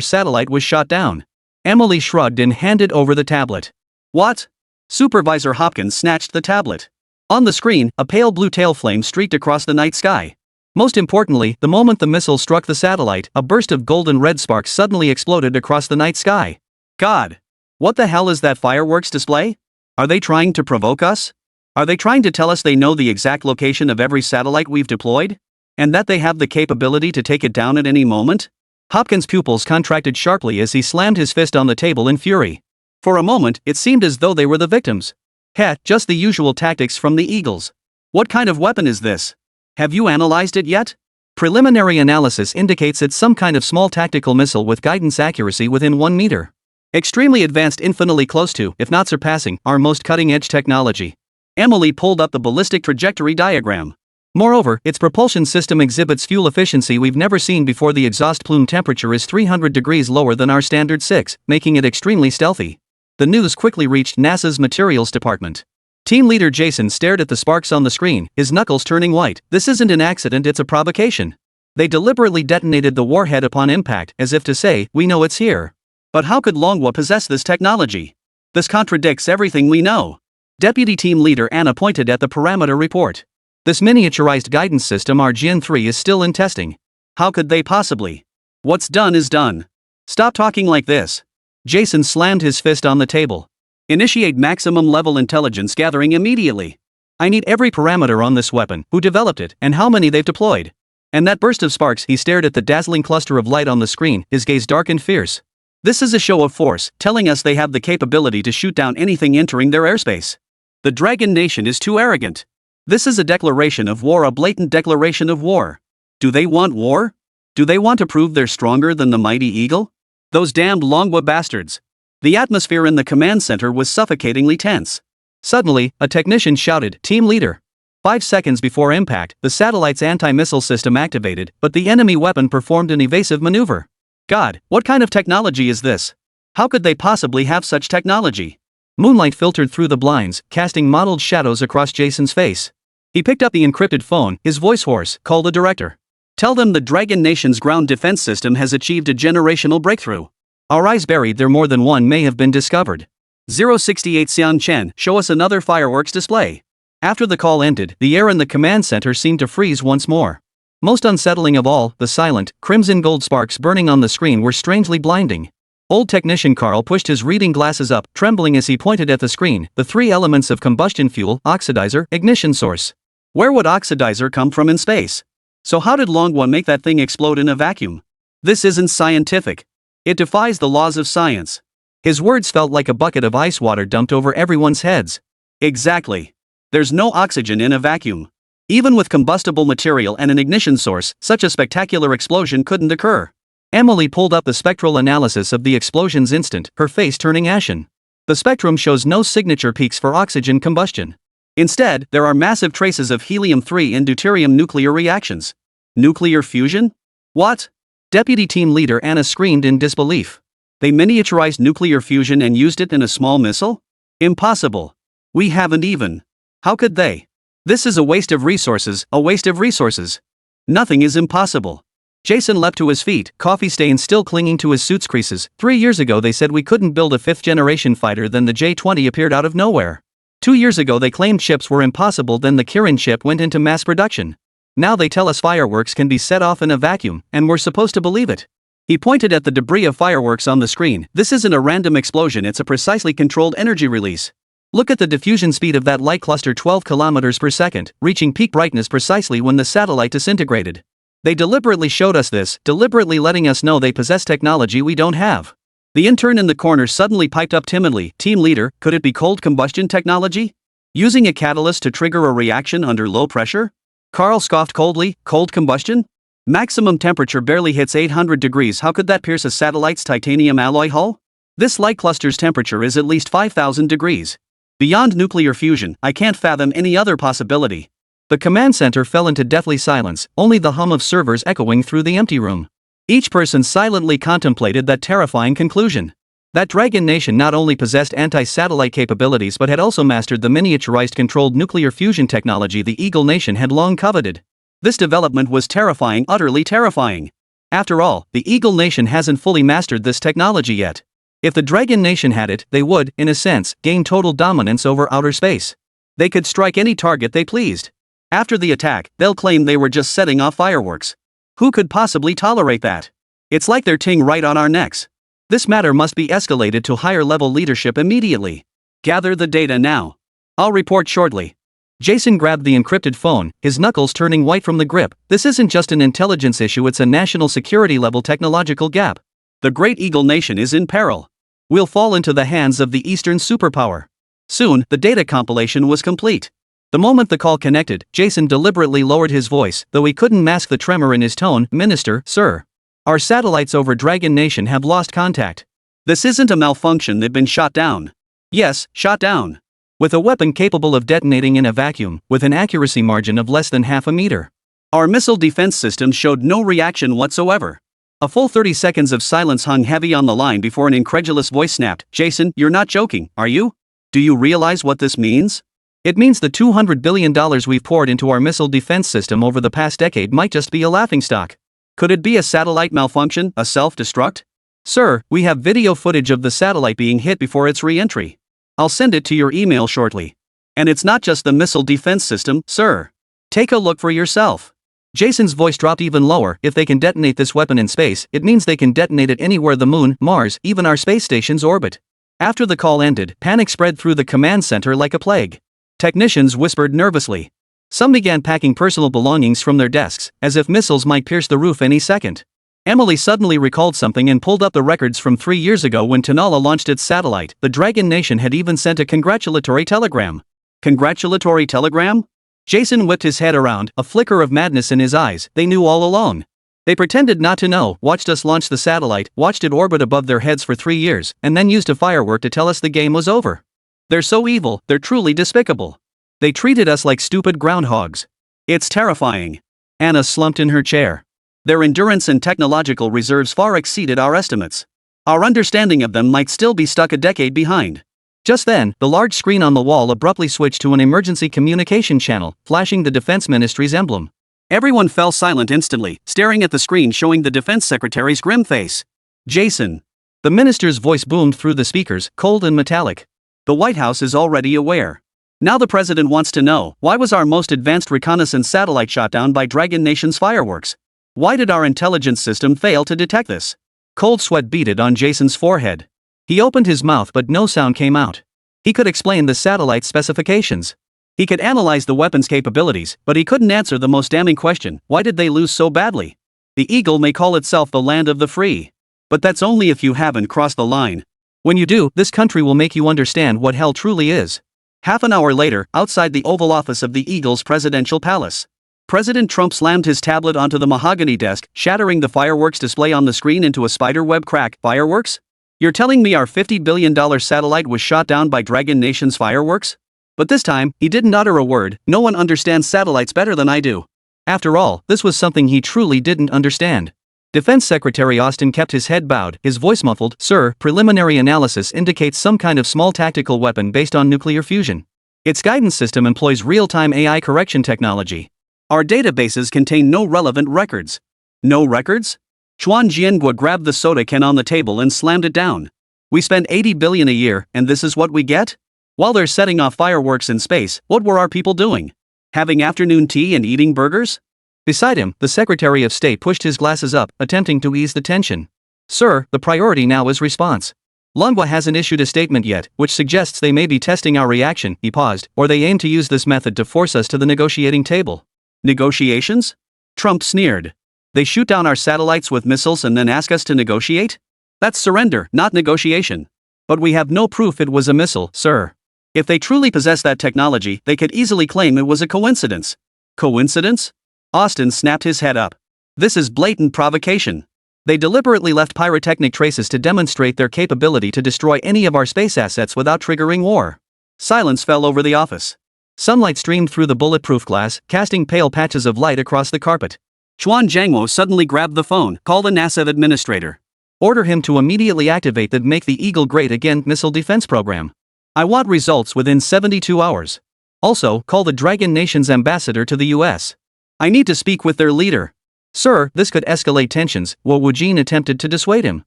satellite was shot down. Emily shrugged and handed over the tablet. What? Supervisor Hopkins snatched the tablet. On the screen, a pale blue tail flame streaked across the night sky. Most importantly, the moment the missile struck the satellite, a burst of golden red sparks suddenly exploded across the night sky. God! What the hell is that fireworks display? Are they trying to provoke us? Are they trying to tell us they know the exact location of every satellite we've deployed? And that they have the capability to take it down at any moment? Hopkins' pupils contracted sharply as he slammed his fist on the table in fury. For a moment, it seemed as though they were the victims. Heh, just the usual tactics from the Eagles. What kind of weapon is this? Have you analyzed it yet? Preliminary analysis indicates it's some kind of small tactical missile with guidance accuracy within 1 meter. Extremely advanced, infinitely close to, if not surpassing, our most cutting-edge technology. Emily pulled up the ballistic trajectory diagram. Moreover, its propulsion system exhibits fuel efficiency we've never seen before. The exhaust plume temperature is 300 degrees lower than our standard 6, making it extremely stealthy. The news quickly reached NASA's materials department. Team leader Jason stared at the sparks on the screen, his knuckles turning white. This isn't an accident, it's a provocation. They deliberately detonated the warhead upon impact, as if to say, we know it's here. But how could Longhua possess this technology? This contradicts everything we know. Deputy Team Leader Anna pointed at the parameter report. This miniaturized guidance system, our Gen 3, is still in testing. How could they possibly? What's done is done. Stop talking like this. Jason slammed his fist on the table. Initiate maximum level intelligence gathering immediately. I need every parameter on this weapon, who developed it, and how many they've deployed. And that burst of sparks. He stared at the dazzling cluster of light on the screen, his gaze dark and fierce. This is a show of force, telling us they have the capability to shoot down anything entering their airspace. The Dragon Nation is too arrogant. This is a declaration of war, a blatant declaration of war. Do they want war? Do they want to prove they're stronger than the mighty Eagle? Those damned Longhua bastards. The atmosphere in the command center was suffocatingly tense. Suddenly, a technician shouted, Team Leader. 5 seconds before impact, the satellite's anti-missile system activated, but the enemy weapon performed an evasive maneuver. God, what kind of technology is this? How could they possibly have such technology? Moonlight filtered through the blinds, casting mottled shadows across Jason's face. He picked up the encrypted phone, his voice hoarse. Call the director. Tell them the Dragon Nation's ground defense system has achieved a generational breakthrough. Our eyes buried there, more than one may have been discovered. 068 Xiang Chen, show us another fireworks display. After the call ended, the air in the command center seemed to freeze once more. Most unsettling of all, the silent, crimson gold sparks burning on the screen were strangely blinding. Old technician Carl pushed his reading glasses up, trembling as he pointed at the screen, the 3 elements of combustion: fuel, oxidizer, ignition source. Where would oxidizer come from in space? So how did Longhua make that thing explode in a vacuum? This isn't scientific. It defies the laws of science. His words felt like a bucket of ice water dumped over everyone's heads. Exactly. There's no oxygen in a vacuum. Even with combustible material and an ignition source, such a spectacular explosion couldn't occur. Emily pulled up the spectral analysis of the explosion's instant, her face turning ashen. The spectrum shows no signature peaks for oxygen combustion. Instead, there are massive traces of helium-3 and deuterium nuclear reactions. Nuclear fusion? What? Deputy Team Leader Anna screamed in disbelief. They miniaturized nuclear fusion and used it in a small missile? Impossible. We haven't even. How could they? This is a waste of resources, a waste of resources. Nothing is impossible. Jason leapt to his feet, coffee stains still clinging to his suit's creases. 3 years ago they said we couldn't build a 5th-generation fighter, then the J-20 appeared out of nowhere. 2 years ago they claimed ships were impossible, then the Kirin ship went into mass production. Now they tell us fireworks can be set off in a vacuum, and we're supposed to believe it. He pointed at the debris of fireworks on the screen. This isn't a random explosion, it's a precisely controlled energy release. Look at the diffusion speed of that light cluster, 12 kilometers per second, reaching peak brightness precisely when the satellite disintegrated. They deliberately showed us this, deliberately letting us know they possess technology we don't have. The intern in the corner suddenly piped up timidly, Team Leader, could it be cold combustion technology? Using a catalyst to trigger a reaction under low pressure? Carl scoffed coldly, cold combustion? Maximum temperature barely hits 800 degrees, how could that pierce a satellite's titanium alloy hull? This light cluster's temperature is at least 5,000 degrees. Beyond nuclear fusion, I can't fathom any other possibility. The command center fell into deathly silence, only the hum of servers echoing through the empty room. Each person silently contemplated that terrifying conclusion. That Dragon Nation not only possessed anti-satellite capabilities but had also mastered the miniaturized controlled nuclear fusion technology the Eagle Nation had long coveted. This development was terrifying, utterly terrifying. After all, the Eagle Nation hasn't fully mastered this technology yet. If the Dragon Nation had it, they would, in a sense, gain total dominance over outer space. They could strike any target they pleased. After the attack, they'll claim they were just setting off fireworks. Who could possibly tolerate that? It's like they're ting right on our necks. This matter must be escalated to higher-level leadership immediately. Gather the data now. I'll report shortly. Jason grabbed the encrypted phone, his knuckles turning white from the grip. This isn't just an intelligence issue, it's a national security-level technological gap. The Great Eagle Nation is in peril. We'll fall into the hands of the Eastern superpower. Soon, the data compilation was complete. The moment the call connected, Jason deliberately lowered his voice, though he couldn't mask the tremor in his tone. Minister, sir. Our satellites over Dragon Nation have lost contact. This isn't a malfunction, they've been shot down. Yes, shot down. With a weapon capable of detonating in a vacuum, with an accuracy margin of less than half a meter. Our missile defense systems showed no reaction whatsoever. A full 30 seconds of silence hung heavy on the line before an incredulous voice snapped. Jason, you're not joking, are you? Do you realize what this means? It means the $200 billion we've poured into our missile defense system over the past decade might just be a laughingstock. Could it be a satellite malfunction, a self-destruct? Sir, we have video footage of the satellite being hit before its re-entry. I'll send it to your email shortly. And it's not just the missile defense system, sir. Take a look for yourself. Jason's voice dropped even lower. If they can detonate this weapon in space, it means they can detonate it anywhere the moon, Mars, even our space station's orbit. After the call ended, panic spread through the command center like a plague. Technicians whispered nervously. Some began packing personal belongings from their desks, as if missiles might pierce the roof any second. Emily suddenly recalled something and pulled up the records from 3 years ago when Tanala launched its satellite. The Dragon Nation had even sent a congratulatory telegram. Congratulatory telegram? Jason whipped his head around, a flicker of madness in his eyes. They knew all along. They pretended not to know, watched us launch the satellite, watched it orbit above their heads for 3 years, and then used a firework to tell us the game was over. They're so evil, they're truly despicable. They treated us like stupid groundhogs. It's terrifying. Anna slumped in her chair. Their endurance and technological reserves far exceeded our estimates. Our understanding of them might still be stuck a decade behind. Just then, the large screen on the wall abruptly switched to an emergency communication channel, flashing the Defense Ministry's emblem. Everyone fell silent instantly, staring at the screen showing the Defense Secretary's grim face. Jason. The minister's voice boomed through the speakers, cold and metallic. The White House is already aware. Now the president wants to know, why was our most advanced reconnaissance satellite shot down by Dragon Nation's fireworks? Why did our intelligence system fail to detect this? Cold sweat beaded on Jason's forehead. He opened his mouth but no sound came out. He could explain the satellite specifications. He could analyze the weapon's capabilities, but he couldn't answer the most damning question, why did they lose so badly? The Eagle may call itself the land of the free. But that's only if you haven't crossed the line. When you do, this country will make you understand what hell truly is. Half an hour later, outside the Oval Office of the Eagle's presidential palace. President Trump slammed his tablet onto the mahogany desk, shattering the fireworks display on the screen into a spiderweb crack. Fireworks? You're telling me our $50 billion satellite was shot down by Dragon Nation's fireworks? But this time, he didn't utter a word. No one understands satellites better than I do. After all, this was something he truly didn't understand. Defense Secretary Austin kept his head bowed, his voice muffled. Sir, preliminary analysis indicates some kind of small tactical weapon based on nuclear fusion. Its guidance system employs real-time AI correction technology. Our databases contain no relevant records. No records? Chuan Jiangua grabbed the soda can on the table and slammed it down. We spend $80 billion a year, and this is what we get? While they're setting off fireworks in space, what were our people doing? Having afternoon tea and eating burgers? Beside him, the Secretary of State pushed his glasses up, attempting to ease the tension. Sir, the priority now is response. Manhwa hasn't issued a statement yet, which suggests they may be testing our reaction. He paused, or they aim to use this method to force us to the negotiating table. Negotiations? Trump sneered. They shoot down our satellites with missiles and then ask us to negotiate? That's surrender, not negotiation. But we have no proof it was a missile, sir. If they truly possess that technology, they could easily claim it was a coincidence. Coincidence? Austin snapped his head up. This is blatant provocation. They deliberately left pyrotechnic traces to demonstrate their capability to destroy any of our space assets without triggering war. Silence fell over the office. Sunlight streamed through the bulletproof glass, casting pale patches of light across the carpet. Chuan Jiangwo suddenly grabbed the phone. Call the NASA administrator. Order him to immediately activate the Make the Eagle Great Again missile defense program. I want results within 72 hours. Also, call the Dragon Nation's ambassador to the US. I need to speak with their leader. Sir, this could escalate tensions. Wu Wujin attempted to dissuade him.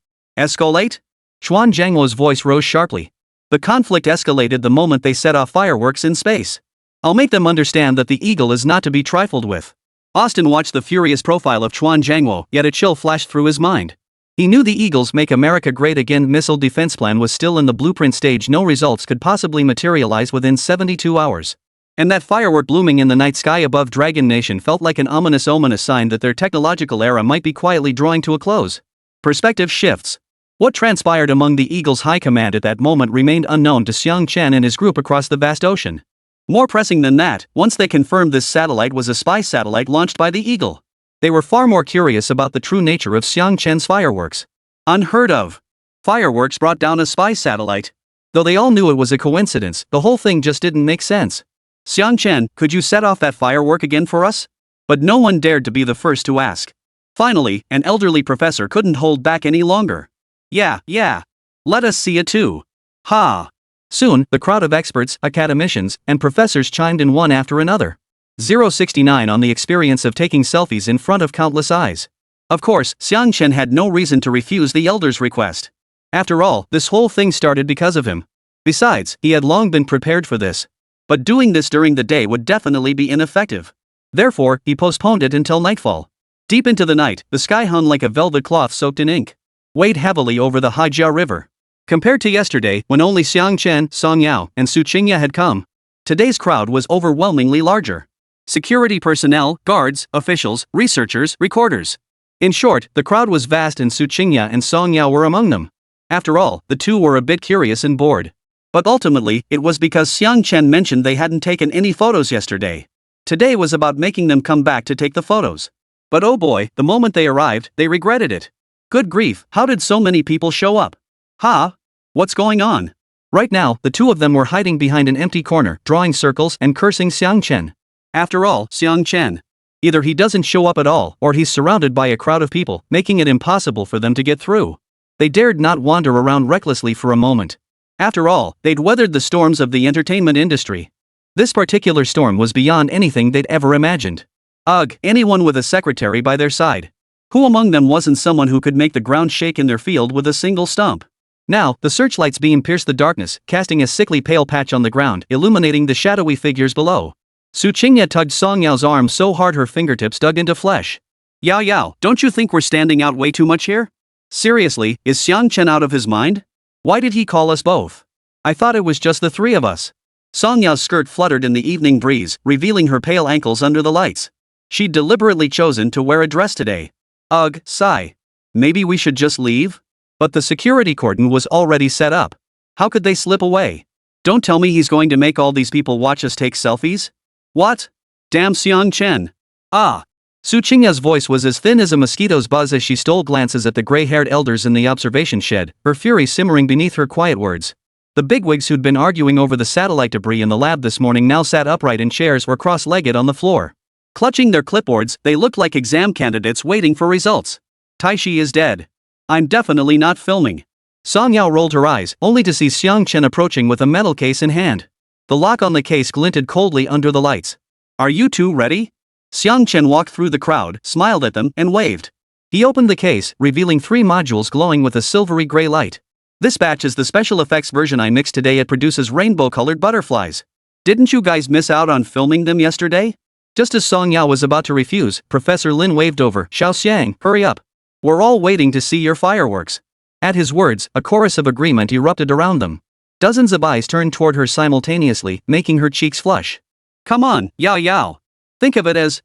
Escalate? Chuan Jiangwo's voice rose sharply. The conflict escalated the moment they set off fireworks in space. I'll make them understand that the Eagle is not to be trifled with. Austin watched the furious profile of Chuan Jiangwo, yet a chill flashed through his mind. He knew the Eagle's Make America Great Again missile defense plan was still in the blueprint stage. No results could possibly materialize within 72 hours. And that firework blooming in the night sky above Dragon Nation felt like an ominous sign that their technological era might be quietly drawing to a close. Perspective shifts. What transpired among the Eagle's high command at that moment remained unknown to Xiang Chen and his group across the vast ocean. More pressing than that, once they confirmed this satellite was a spy satellite launched by the Eagle, they were far more curious about the true nature of Xiang Chen's fireworks. Unheard of. Fireworks brought down a spy satellite. Though they all knew it was a coincidence, the whole thing just didn't make sense. Xiang Chen, could you set off that firework again for us? But no one dared to be the first to ask. Finally, an elderly professor couldn't hold back any longer. Yeah. Let us see it too. Ha! Soon, the crowd of experts, academicians, and professors chimed in one after another. 069 on the experience of taking selfies in front of countless eyes. Of course, Xiang Chen had no reason to refuse the elder's request. After all, this whole thing started because of him. Besides, he had long been prepared for this. But doing this during the day would definitely be ineffective. Therefore, he postponed it until nightfall. Deep into the night, the sky hung like a velvet cloth soaked in ink, weighed heavily over the Haijia River. Compared to yesterday, when only Xiang Chen, Song Yao, and Su Qingya had come, today's crowd was overwhelmingly larger. Security personnel, guards, officials, researchers, recorders. In short, the crowd was vast and Su Qingya and Song Yao were among them. After all, the two were a bit curious and bored. But ultimately, it was because Xiang Chen mentioned they hadn't taken any photos yesterday. Today was about making them come back to take the photos. But oh boy, the moment they arrived, they regretted it. Good grief, how did so many people show up? What's going on? Right now, the two of them were hiding behind an empty corner, drawing circles and cursing Xiang Chen. After all, Xiang Chen. Either he doesn't show up at all, or he's surrounded by a crowd of people, making it impossible for them to get through. They dared not wander around recklessly for a moment. After all, they'd weathered the storms of the entertainment industry. This particular storm was beyond anything they'd ever imagined. Ugh, anyone with a secretary by their side. Who among them wasn't someone who could make the ground shake in their field with a single stump? Now, the searchlight's beam pierced the darkness, casting a sickly pale patch on the ground, illuminating the shadowy figures below. Su Qingya tugged Song Yao's arm so hard her fingertips dug into flesh. Yao, don't you think we're standing out way too much here? Seriously, is Xiang Chen out of his mind? Why did he call us both? I thought it was just the three of us. Song Yao's skirt fluttered in the evening breeze, revealing her pale ankles under the lights. She'd deliberately chosen to wear a dress today. Ugh, sigh. Maybe we should just leave? But the security cordon was already set up. How could they slip away? Don't tell me he's going to make all these people watch us take selfies? What? Damn Xiang Chen. Ah. Su Qingya's voice was as thin as a mosquito's buzz as she stole glances at the gray-haired elders in the observation shed, her fury simmering beneath her quiet words. The bigwigs who'd been arguing over the satellite debris in the lab this morning now sat upright in chairs or cross-legged on the floor. Clutching their clipboards, they looked like exam candidates waiting for results. Taishi is dead. I'm definitely not filming. Song Yao rolled her eyes, only to see Xiang Chen approaching with a metal case in hand. The lock on the case glinted coldly under the lights. Are you two ready? Xiang Chen walked through the crowd, smiled at them, and waved. He opened the case, revealing 3 modules glowing with a silvery gray light. This batch is the special effects version I mixed today. It produces rainbow-colored butterflies. Didn't you guys miss out on filming them yesterday? Just as Song Yao was about to refuse, Professor Lin waved over. Xiao Xiang, hurry up. We're all waiting to see your fireworks. At his words, a chorus of agreement erupted around them. Dozens of eyes turned toward her simultaneously, making her cheeks flush. Come on, Yao Yao. Think of it as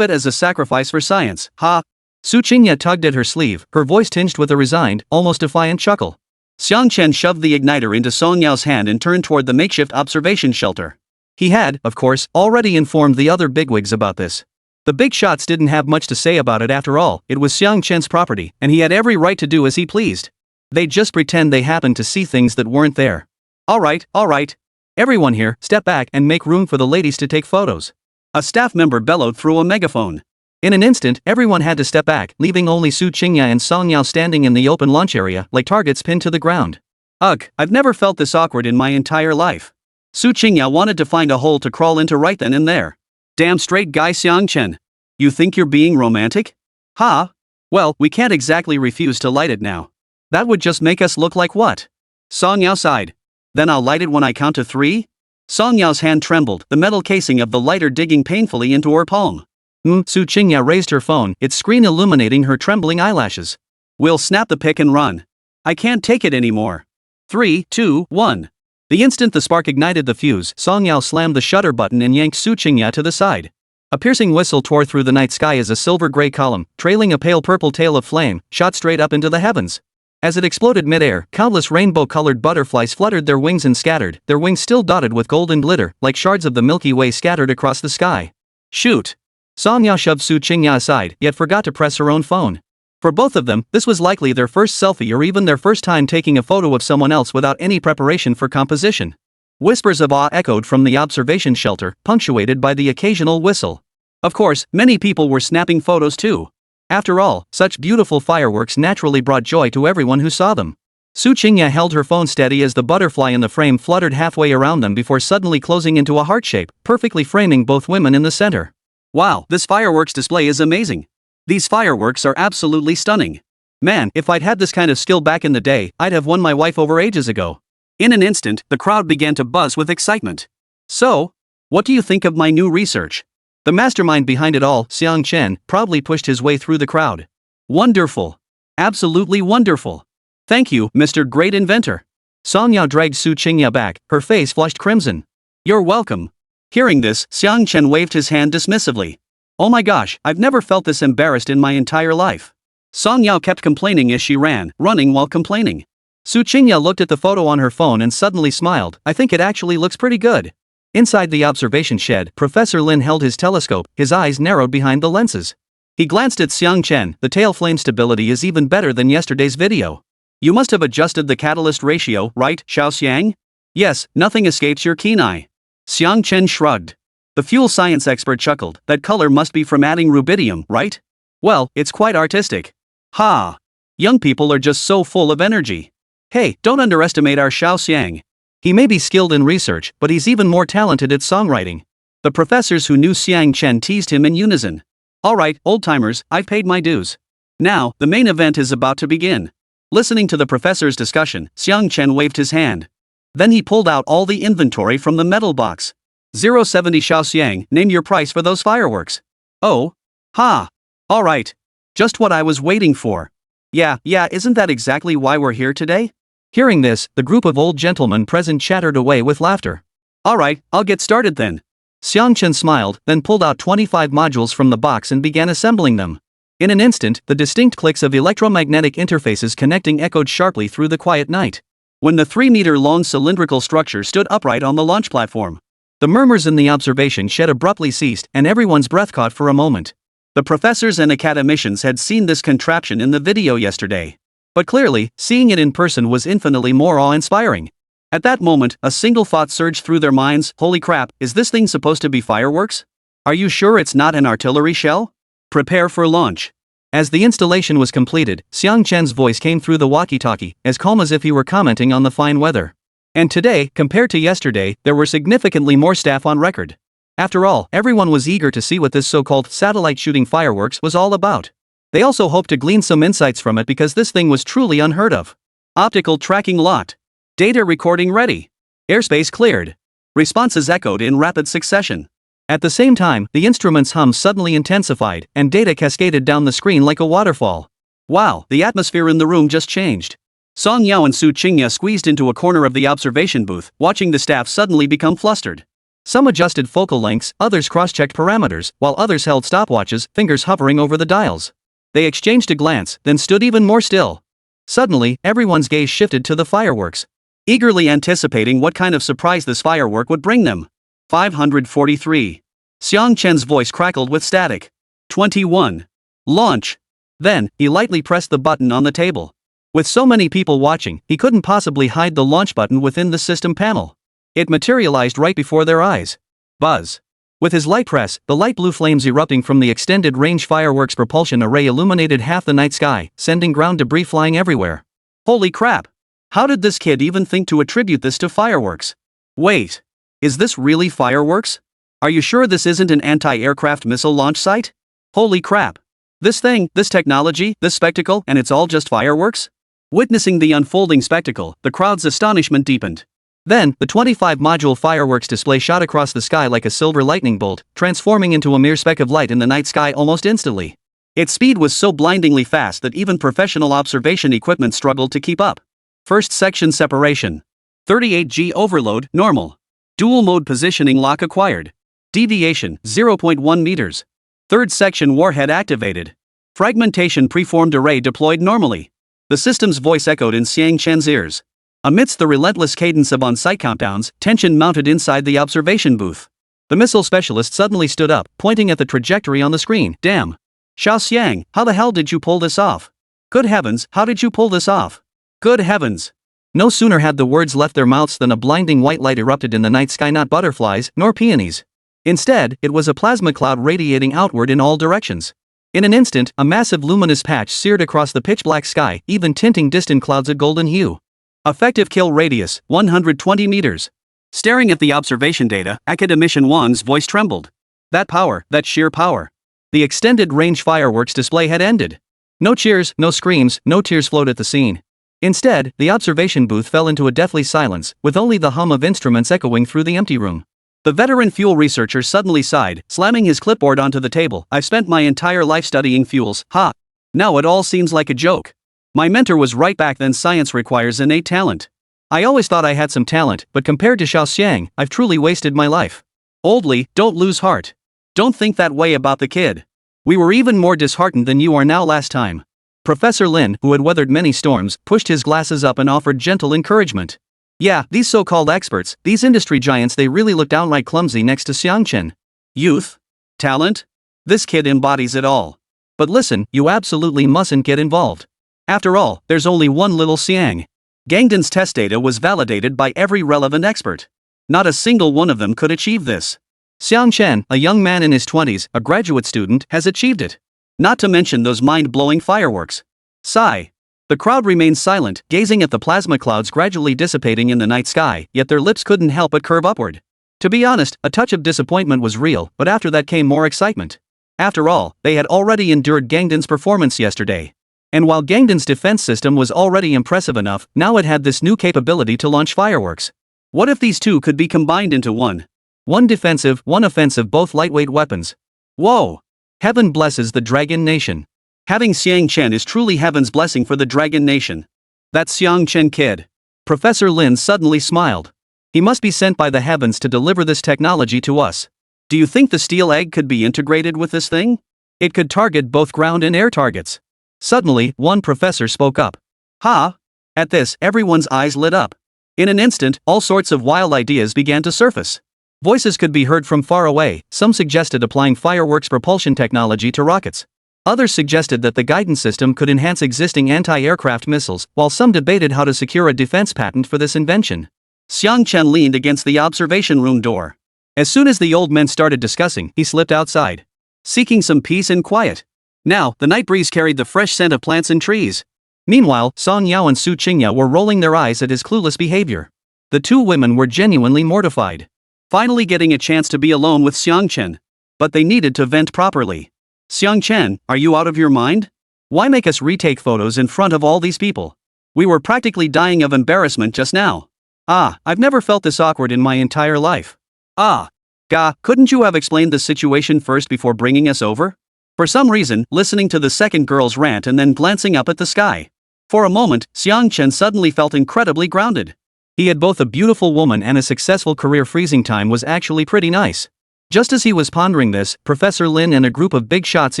a sacrifice for science, ha. Su Qingya tugged at her sleeve, her voice tinged with a resigned, almost defiant chuckle. Xiang Chen shoved the igniter into Song Yao's hand and turned toward the makeshift observation shelter. He had, of course, already informed the other bigwigs about this. The big shots didn't have much to say about it after all. It was Xiang Chen's property, and he had every right to do as he pleased. They'd just pretend they happened to see things that weren't there. All right. Everyone here, step back and make room for the ladies to take photos. A staff member bellowed through a megaphone. In an instant, everyone had to step back, leaving only Su Qingya and Song Yao standing in the open lunch area, like targets pinned to the ground. Ugh, I've never felt this awkward in my entire life. Su Qingya wanted to find a hole to crawl into right then and there. Damn straight guy Xiang Chen. You think you're being romantic? Ha? Well, we can't exactly refuse to light it now. That would just make us look like what? Song Yao sighed. Then I'll light it when I count to 3? Song Yao's hand trembled, the metal casing of the lighter digging painfully into her palm. Su Qingya raised her phone, its screen illuminating her trembling eyelashes. We'll snap the pic and run. I can't take it anymore. 3, 2, 1. The instant the spark ignited the fuse, Song Yao slammed the shutter button and yanked Su Qingya to the side. A piercing whistle tore through the night sky as a silver-gray column, trailing a pale purple tail of flame, shot straight up into the heavens. As it exploded mid-air, countless rainbow-colored butterflies fluttered their wings and scattered, their wings still dotted with golden glitter, like shards of the Milky Way scattered across the sky. Shoot! Song Yao shoved Su Qingya aside, yet forgot to press her own phone. For both of them, this was likely their first selfie or even their first time taking a photo of someone else without any preparation for composition. Whispers of awe echoed from the observation shelter, punctuated by the occasional whistle. Of course, many people were snapping photos too. After all, such beautiful fireworks naturally brought joy to everyone who saw them. Su Qingya held her phone steady as the butterfly in the frame fluttered halfway around them before suddenly closing into a heart shape, perfectly framing both women in the center. Wow, this fireworks display is amazing. These fireworks are absolutely stunning. Man, if I'd had this kind of skill back in the day, I'd have won my wife over ages ago. In an instant, the crowd began to buzz with excitement. So, what do you think of my new research? The mastermind behind it all, Xiang Chen, proudly pushed his way through the crowd. Wonderful. Absolutely wonderful. Thank you, Mr. Great Inventor. Song Yao dragged Su Qingya back, her face flushed crimson. You're welcome. Hearing this, Xiang Chen waved his hand dismissively. Oh my gosh, I've never felt this embarrassed in my entire life. Song Yao kept complaining as she ran, running while complaining. Su Qingya looked at the photo on her phone and suddenly smiled. I think it actually looks pretty good. Inside the observation shed, Professor Lin held his telescope, his eyes narrowed behind the lenses. He glanced at Xiang Chen. The tail flame stability is even better than yesterday's video. You must have adjusted the catalyst ratio, right, Xiao Xiang? Yes, nothing escapes your keen eye. Xiang Chen shrugged. The fuel science expert chuckled. That color must be from adding rubidium, right? Well, it's quite artistic. Ha! Young people are just so full of energy. Hey, don't underestimate our Xiao Xiang. He may be skilled in research, but he's even more talented at songwriting. The professors who knew Xiang Chen teased him in unison. Alright, old-timers, I've paid my dues. Now, the main event is about to begin. Listening to the professor's discussion, Xiang Chen waved his hand. Then he pulled out all the inventory from the metal box. 070 Xiao Xiang, name your price for those fireworks. Oh? Ha! Alright. Just what I was waiting for. Yeah, isn't that exactly why we're here today? Hearing this, the group of old gentlemen present chattered away with laughter. Alright, I'll get started then. Xiang Chen smiled, then pulled out 25 modules from the box and began assembling them. In an instant, the distinct clicks of electromagnetic interfaces connecting echoed sharply through the quiet night. When the 3-meter-long cylindrical structure stood upright on the launch platform, the murmurs in the observation shed abruptly ceased, and everyone's breath caught for a moment. The professors and academicians had seen this contraption in the video yesterday. But clearly, seeing it in person was infinitely more awe-inspiring. At that moment, a single thought surged through their minds: holy crap, is this thing supposed to be fireworks? Are you sure it's not an artillery shell? Prepare for launch. As the installation was completed, Xiang Chen's voice came through the walkie-talkie, as calm as if he were commenting on the fine weather. And today, compared to yesterday, there were significantly more staff on record. After all, everyone was eager to see what this so-called satellite shooting fireworks was all about. They also hoped to glean some insights from it because this thing was truly unheard of. Optical tracking locked. Data recording ready. Airspace cleared. Responses echoed in rapid succession. At the same time, the instrument's hum suddenly intensified, and data cascaded down the screen like a waterfall. Wow, the atmosphere in the room just changed. Song Yao and Su Qingya squeezed into a corner of the observation booth, watching the staff suddenly become flustered. Some adjusted focal lengths, others cross-checked parameters, while others held stopwatches, fingers hovering over the dials. They exchanged a glance, then stood even more still. Suddenly, everyone's gaze shifted to the fireworks, eagerly anticipating what kind of surprise this firework would bring them. 543. Xiang Chen's voice crackled with static. 21. Launch. Then, he lightly pressed the button on the table. With so many people watching, he couldn't possibly hide the launch button within the system panel. It materialized right before their eyes. Buzz. With his light press, the light blue flames erupting from the extended range fireworks propulsion array illuminated half the night sky, sending ground debris flying everywhere. Holy crap! How did this kid even think to attribute this to fireworks? Wait. Is this really fireworks? Are you sure this isn't an anti-aircraft missile launch site? Holy crap. This thing, this technology, this spectacle, and it's all just fireworks? Witnessing the unfolding spectacle, the crowd's astonishment deepened. Then, the 25-module fireworks display shot across the sky like a silver lightning bolt, transforming into a mere speck of light in the night sky almost instantly. Its speed was so blindingly fast that even professional observation equipment struggled to keep up. First section separation. 38G overload, normal. Dual mode positioning lock acquired. Deviation, 0.1 meters. Third section warhead activated. Fragmentation preformed array deployed normally. The system's voice echoed in Xiang Chen's ears. Amidst the relentless cadence of on-site countdowns, tension mounted inside the observation booth. The missile specialist suddenly stood up, pointing at the trajectory on the screen. Damn. Xiao Xiang, how the hell did you pull this off? Good heavens, how did you pull this off? Good heavens. No sooner had the words left their mouths than a blinding white light erupted in the night sky, not butterflies, nor peonies. Instead, it was a plasma cloud radiating outward in all directions. In an instant, a massive luminous patch seared across the pitch-black sky, even tinting distant clouds a golden hue. Effective kill radius, 120 meters. Staring at the observation data, Academician Wang's voice trembled. That power, that sheer power. The extended range fireworks display had ended. No cheers, no screams, no tears flowed at the scene. Instead, the observation booth fell into a deathly silence, with only the hum of instruments echoing through the empty room. The veteran fuel researcher suddenly sighed, slamming his clipboard onto the table. I've spent my entire life studying fuels, ha! Now it all seems like a joke. My mentor was right back then. Science requires innate talent. I always thought I had some talent, but compared to Xiao Xiang, I've truly wasted my life. Oldly, don't lose heart. Don't think that way about the kid. We were even more disheartened than you are now last time. Professor Lin, who had weathered many storms, pushed his glasses up and offered gentle encouragement. Yeah, these so-called experts, these industry giants, they really look downright clumsy next to Xiang Chen. Youth? Talent? This kid embodies it all. But listen, you absolutely mustn't get involved. After all, there's only one little Xiang. Gangden's test data was validated by every relevant expert. Not a single one of them could achieve this. Xiang Chen, a young man in his 20s, a graduate student, has achieved it. Not to mention those mind-blowing fireworks. Sigh. The crowd remained silent, gazing at the plasma clouds gradually dissipating in the night sky, yet their lips couldn't help but curve upward. To be honest, a touch of disappointment was real, but after that came more excitement. After all, they had already endured Gangden's performance yesterday. And while Gangden's defense system was already impressive enough, now it had this new capability to launch fireworks. What if these two could be combined into one? One defensive, one offensive, both lightweight weapons. Whoa! Heaven blesses the Dragon Nation. Having Xiang Chen is truly heaven's blessing for the Dragon Nation. That Xiang Chen kid. Professor Lin suddenly smiled. He must be sent by the heavens to deliver this technology to us. Do you think the steel egg could be integrated with this thing? It could target both ground and air targets. Suddenly, one professor spoke up. Ha! At this, everyone's eyes lit up. In an instant, all sorts of wild ideas began to surface. Voices could be heard from far away. Some suggested applying fireworks propulsion technology to rockets. Others suggested that the guidance system could enhance existing anti-aircraft missiles, while some debated how to secure a defense patent for this invention. Xiang Chen leaned against the observation room door. As soon as the old men started discussing, he slipped outside, seeking some peace and quiet. Now, the night breeze carried the fresh scent of plants and trees. Meanwhile, Song Yao and Su Qingya were rolling their eyes at his clueless behavior. The two women were genuinely mortified, finally getting a chance to be alone with Xiang Chen. But they needed to vent properly. Xiang Chen, are you out of your mind? Why make us retake photos in front of all these people? We were practically dying of embarrassment just now. I've never felt this awkward in my entire life. Couldn't you have explained the situation first before bringing us over? For some reason, listening to the second girl's rant and then glancing up at the sky. For a moment, Xiang Chen suddenly felt incredibly grounded. He had both a beautiful woman and a successful career. Freezing time was actually pretty nice. Just as he was pondering this, Professor Lin and a group of big shots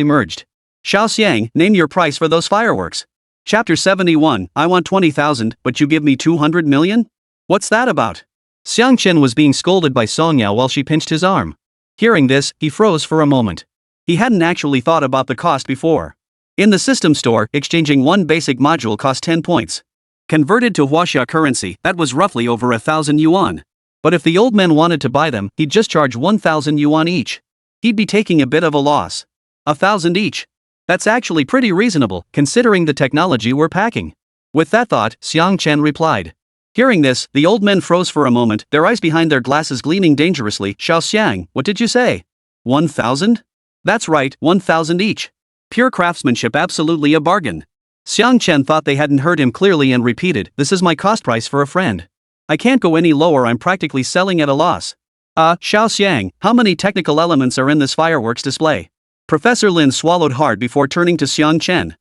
emerged. Xiao Xiang, name your price for those fireworks. Chapter 71, I want 20,000, but you give me 200 million? What's that about? Xiang Chen was being scolded by Song Yao while she pinched his arm. Hearing this, he froze for a moment. He hadn't actually thought about the cost before. In the system store, exchanging one basic module cost 10 points. Converted to Huaxia currency, that was roughly over 1,000 yuan. But if the old men wanted to buy them, he'd just charge 1,000 yuan each. He'd be taking a bit of a loss. 1,000 each. That's actually pretty reasonable, considering the technology we're packing. With that thought, Xiang Chen replied. Hearing this, the old men froze for a moment, their eyes behind their glasses gleaming dangerously. Xiao Xiang, what did you say? 1,000? That's right, 1,000 each. Pure craftsmanship, absolutely a bargain. Xiang Chen thought they hadn't heard him clearly and repeated, this is my cost price for a friend. I can't go any lower, I'm practically selling at a loss. Xiao Xiang, how many technical elements are in this fireworks display? Professor Lin swallowed hard before turning to Xiang Chen.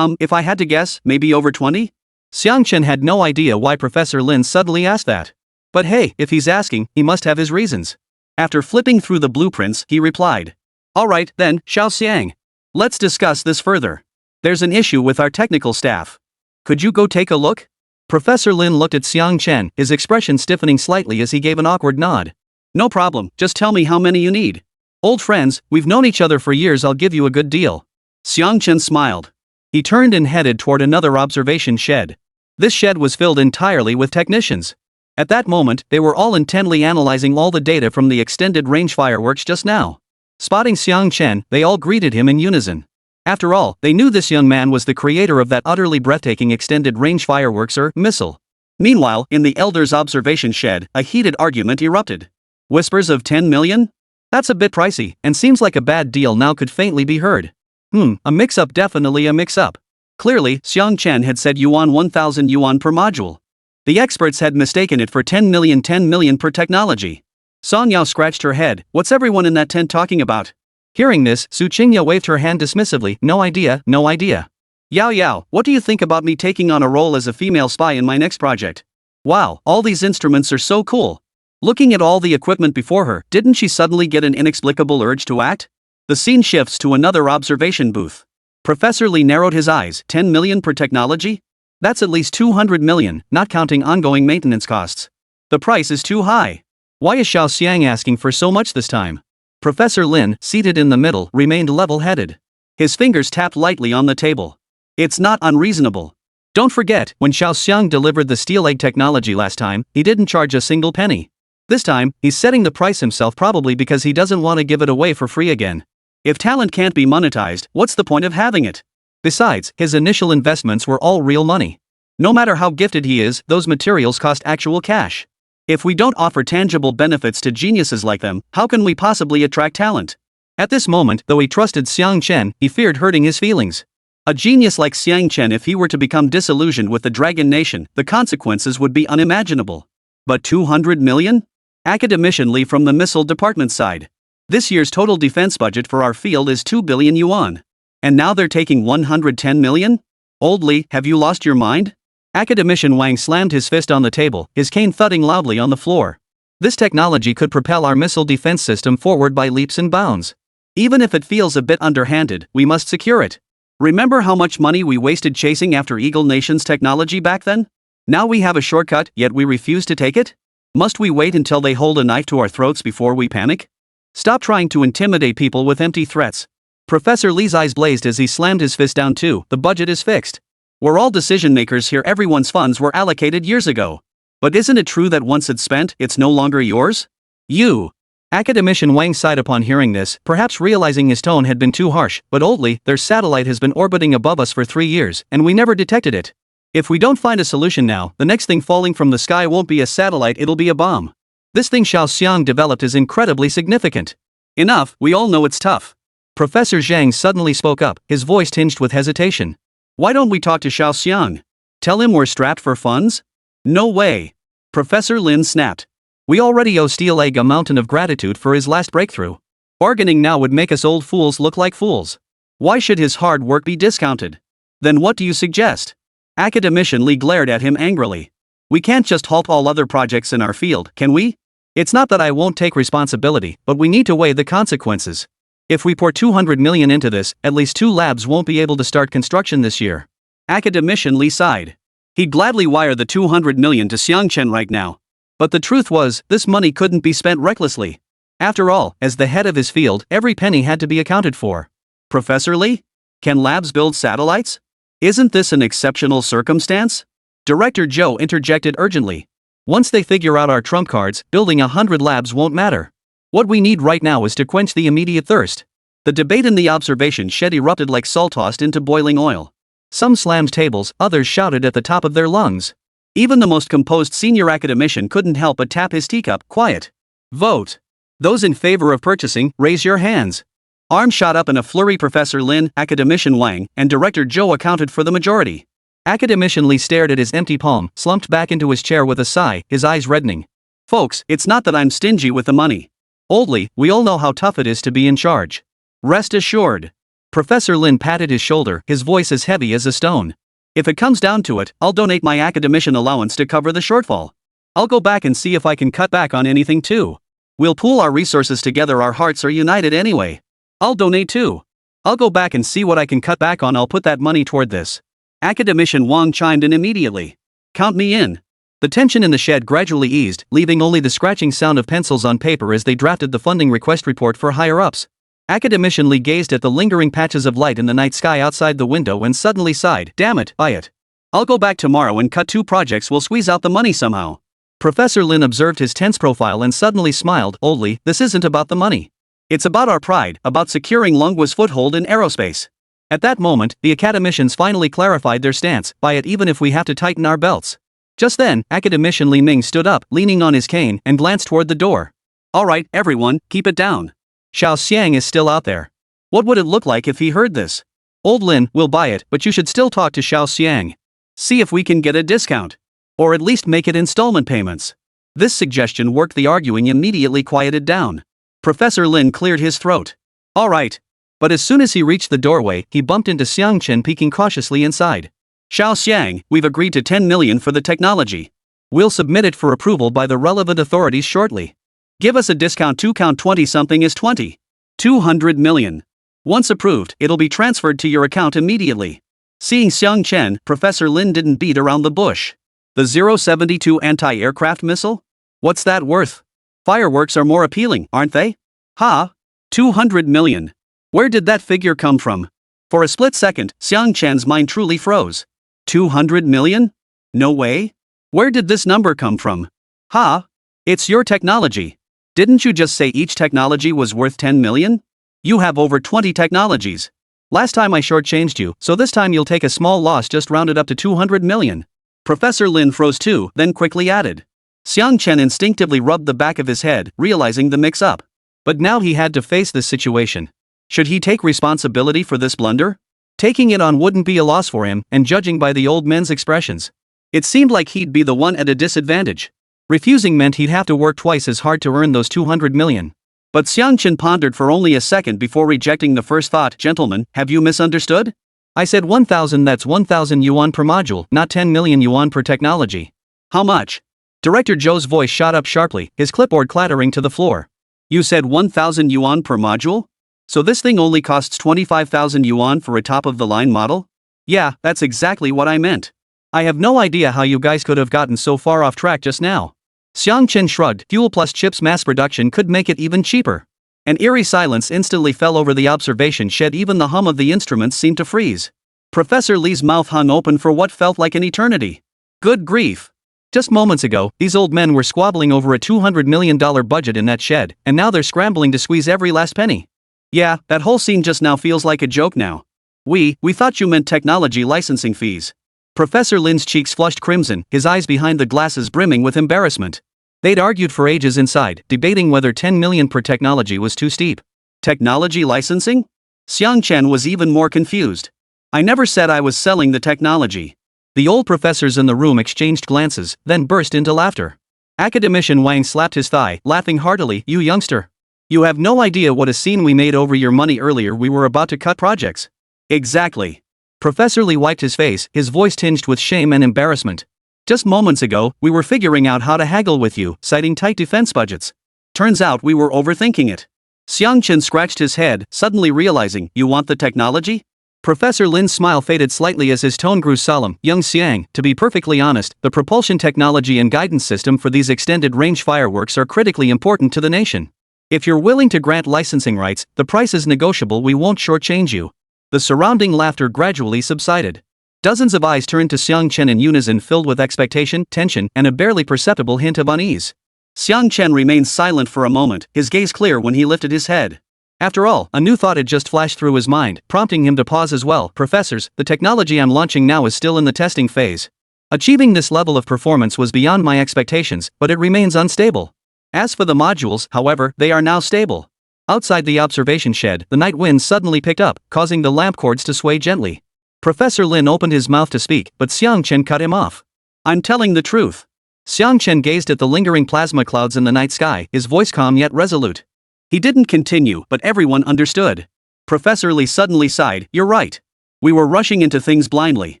If I had to guess, maybe over 20? Xiang Chen had no idea why Professor Lin suddenly asked that. But hey, if he's asking, he must have his reasons. After flipping through the blueprints, he replied. Alright then, Xiao Xiang. Let's discuss this further. There's an issue with our technical staff. Could you go take a look? Professor Lin looked at Xiang Chen, his expression stiffening slightly as he gave an awkward nod. No problem, just tell me how many you need. Old friends, we've known each other for years, I'll give you a good deal. Xiang Chen smiled. He turned and headed toward another observation shed. This shed was filled entirely with technicians. At that moment, they were all intently analyzing all the data from the extended range fireworks just now. Spotting Xiang Chen, they all greeted him in unison. After all, they knew this young man was the creator of that utterly breathtaking extended range fireworks or missile. Meanwhile, in the elders' observation shed, a heated argument erupted. Whispers of 10 million? That's a bit pricey, and seems like a bad deal now could faintly be heard. A mix-up, definitely a mix-up. Clearly, Xiang Chen had said 1,000 yuan per module. The experts had mistaken it for 10 million per technology. Song Yao scratched her head, what's everyone in that tent talking about? Hearing this, Su Qingya waved her hand dismissively, no idea. Yao, what do you think about me taking on a role as a female spy in my next project? Wow, all these instruments are so cool. Looking at all the equipment before her, didn't she suddenly get an inexplicable urge to act? The scene shifts to another observation booth. Professor Li narrowed his eyes, 10 million per technology? That's at least 200 million, not counting ongoing maintenance costs. The price is too high. Why is Xiao Xiang asking for so much this time? Professor Lin, seated in the middle, remained level-headed. His fingers tapped lightly on the table. It's not unreasonable. Don't forget, when Xiao Xiang delivered the steel egg technology last time, he didn't charge a single penny. This time, he's setting the price himself, probably because he doesn't want to give it away for free again. If talent can't be monetized, what's the point of having it? Besides, his initial investments were all real money. No matter how gifted he is, those materials cost actual cash. If we don't offer tangible benefits to geniuses like them, how can we possibly attract talent? At this moment, though he trusted Xiang Chen, he feared hurting his feelings. A genius like Xiang Chen, if he were to become disillusioned with the Dragon Nation, the consequences would be unimaginable. But 200 million? Academician Li from the missile department side. This year's total defense budget for our field is 2 billion yuan. And now they're taking 110 million? Old Li, have you lost your mind? Academician Wang slammed his fist on the table, his cane thudding loudly on the floor. This technology could propel our missile defense system forward by leaps and bounds. Even if it feels a bit underhanded, we must secure it. Remember how much money we wasted chasing after Eagle Nation's technology back then? Now we have a shortcut, yet we refuse to take it? Must we wait until they hold a knife to our throats before we panic? Stop trying to intimidate people with empty threats. Professor Lee's eyes blazed as he slammed his fist down too. The budget is fixed. We're all decision makers here. Everyone's funds were allocated years ago. But isn't it true that once it's spent, it's no longer yours? You. Academician Wang sighed upon hearing this, perhaps realizing his tone had been too harsh. But oldly, their satellite has been orbiting above us for 3 years, and we never detected it. If we don't find a solution now, the next thing falling from the sky won't be a satellite, it'll be a bomb. This thing Xiao Xiang developed is incredibly significant. Enough, we all know it's tough. Professor Zhang suddenly spoke up, his voice tinged with hesitation. Why don't we talk to Xiao Xiang? Tell him we're strapped for funds? No way. Professor Lin snapped. We already owe Steel Egg a mountain of gratitude for his last breakthrough. Bargaining now would make us old fools look like fools. Why should his hard work be discounted? Then what do you suggest? Academician Li glared at him angrily. We can't just halt all other projects in our field, can we? It's not that I won't take responsibility, but we need to weigh the consequences. If we pour 200 million into this, at least 2 labs won't be able to start construction this year. Academician Li sighed. He'd gladly wire the 200 million to Xiang Chen right now. But the truth was, this money couldn't be spent recklessly. After all, as the head of his field, every penny had to be accounted for. Professor Li? Can labs build satellites? Isn't this an exceptional circumstance? Director Zhou interjected urgently. Once they figure out our trump cards, building 100 labs won't matter. What we need right now is to quench the immediate thirst. The debate in the observation shed erupted like salt tossed into boiling oil. Some slammed tables, others shouted at the top of their lungs. Even the most composed senior academician couldn't help but tap his teacup. Quiet. Vote. Those in favor of purchasing, raise your hands. Arms shot up in a flurry. Professor Lin, Academician Wang, and Director Zhou accounted for the majority. Academician Li stared at his empty palm, slumped back into his chair with a sigh, his eyes reddening. Folks, it's not that I'm stingy with the money. Oldly, we all know how tough it is to be in charge. Rest assured. Professor Lin patted his shoulder, his voice as heavy as a stone. If it comes down to it, I'll donate my academician allowance to cover the shortfall. I'll go back and see if I can cut back on anything too. We'll pool our resources together, our hearts are united anyway. I'll donate too. I'll go back and see what I can cut back on, I'll put that money toward this. Academician Wang chimed in immediately. Count me in. The tension in the shed gradually eased, leaving only the scratching sound of pencils on paper as they drafted the funding request report for higher-ups. Academician Li gazed at the lingering patches of light in the night sky outside the window and suddenly sighed. Damn it, buy it. I'll go back tomorrow and cut 2 projects, we'll squeeze out the money somehow. Professor Lin observed his tense profile and suddenly smiled. Oldly, this isn't about the money. It's about our pride, about securing Longhua's foothold in aerospace. At that moment, the academicians finally clarified their stance. Buy it even if we have to tighten our belts. Just then, Academician Li Ming stood up, leaning on his cane, and glanced toward the door. Alright, everyone, keep it down. Xiao Xiang is still out there. What would it look like if he heard this? Old Lin, we'll buy it, but you should still talk to Xiao Xiang. See if we can get a discount. Or at least make it installment payments. This suggestion worked. The arguing immediately quieted down. Professor Lin cleared his throat. Alright. But as soon as he reached the doorway, he bumped into Xiang Chen peeking cautiously inside. Xiao Xiang, we've agreed to 10 million for the technology. We'll submit it for approval by the relevant authorities shortly. Give us a discount to count 20 something is 20. 200 million. Once approved, it'll be transferred to your account immediately. Seeing Xiang Chen, Professor Lin didn't beat around the bush. The 072 anti-aircraft missile? What's that worth? Fireworks are more appealing, aren't they? Ha! 200 million. Where did that figure come from? For a split second, Xiang Chen's mind truly froze. 200 million? No way. Where did this number come from? Ha! It's your technology. Didn't you just say each technology was worth 10 million? You have over 20 technologies. Last time I shortchanged you, so this time you'll take a small loss, just round it up to 200 million. Professor Lin froze too, then quickly added. Xiang Chen instinctively rubbed the back of his head, realizing the mix-up. But now he had to face this situation. Should he take responsibility for this blunder? Taking it on wouldn't be a loss for him, and judging by the old men's expressions, it seemed like he'd be the one at a disadvantage. Refusing meant he'd have to work twice as hard to earn those 200 million. But Xiang Chen pondered for only a second before rejecting the first thought. Gentlemen, have you misunderstood? I said 1,000, that's 1,000 yuan per module, not 10 million yuan per technology. How much? Director Zhou's voice shot up sharply, his clipboard clattering to the floor. You said 1,000 yuan per module? So this thing only costs 25,000 yuan for a top-of-the-line model? Yeah, that's exactly what I meant. I have no idea how you guys could have gotten so far off track just now. Xiang Chen shrugged. Fuel plus chips mass production could make it even cheaper. An eerie silence instantly fell over the observation shed. Even the hum of the instruments seemed to freeze. Professor Li's mouth hung open for what felt like an eternity. Good grief. Just moments ago, these old men were squabbling over a $200 million budget in that shed, and now they're scrambling to squeeze every last penny. Yeah, that whole scene just now feels like a joke now. We thought you meant technology licensing fees. Professor Lin's cheeks flushed crimson, his eyes behind the glasses brimming with embarrassment. They'd argued for ages inside, debating whether 10 million per technology was too steep. Technology licensing? Xiang Chen was even more confused. I never said I was selling the technology. The old professors in the room exchanged glances, then burst into laughter. Academician Wang slapped his thigh, laughing heartily. You youngster. You have no idea what a scene we made over your money earlier. We were about to cut projects. Exactly. Professor Li wiped his face, his voice tinged with shame and embarrassment. Just moments ago, we were figuring out how to haggle with you, citing tight defense budgets. Turns out we were overthinking it. Xiang Chen scratched his head, suddenly realizing, you want the technology? Professor Lin's smile faded slightly as his tone grew solemn. Young Xiang, to be perfectly honest, the propulsion technology and guidance system for these extended-range fireworks are critically important to the nation. If you're willing to grant licensing rights, the price is negotiable. We won't shortchange you. The surrounding laughter gradually subsided. Dozens of eyes turned to Xiang Chen in unison, filled with expectation, tension, and a barely perceptible hint of unease. Xiang Chen remained silent for a moment, his gaze clear when he lifted his head. After all, a new thought had just flashed through his mind, prompting him to pause as well. Professors, the technology I'm launching now is still in the testing phase. Achieving this level of performance was beyond my expectations, but it remains unstable. As for the modules, however, they are now stable. Outside the observation shed, the night wind suddenly picked up, causing the lamp cords to sway gently. Professor Lin opened his mouth to speak, but Xiang Chen cut him off. I'm telling the truth. Xiang Chen gazed at the lingering plasma clouds in the night sky, his voice calm yet resolute. He didn't continue, but everyone understood. Professor Li suddenly sighed. You're right. We were rushing into things blindly.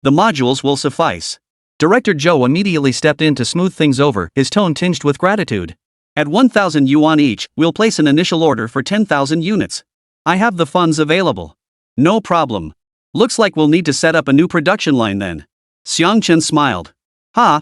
The modules will suffice. Director Zhou immediately stepped in to smooth things over, his tone tinged with gratitude. At 1,000 yuan each, we'll place an initial order for 10,000 units. I have the funds available. No problem. Looks like we'll need to set up a new production line then. Xiang Chen smiled.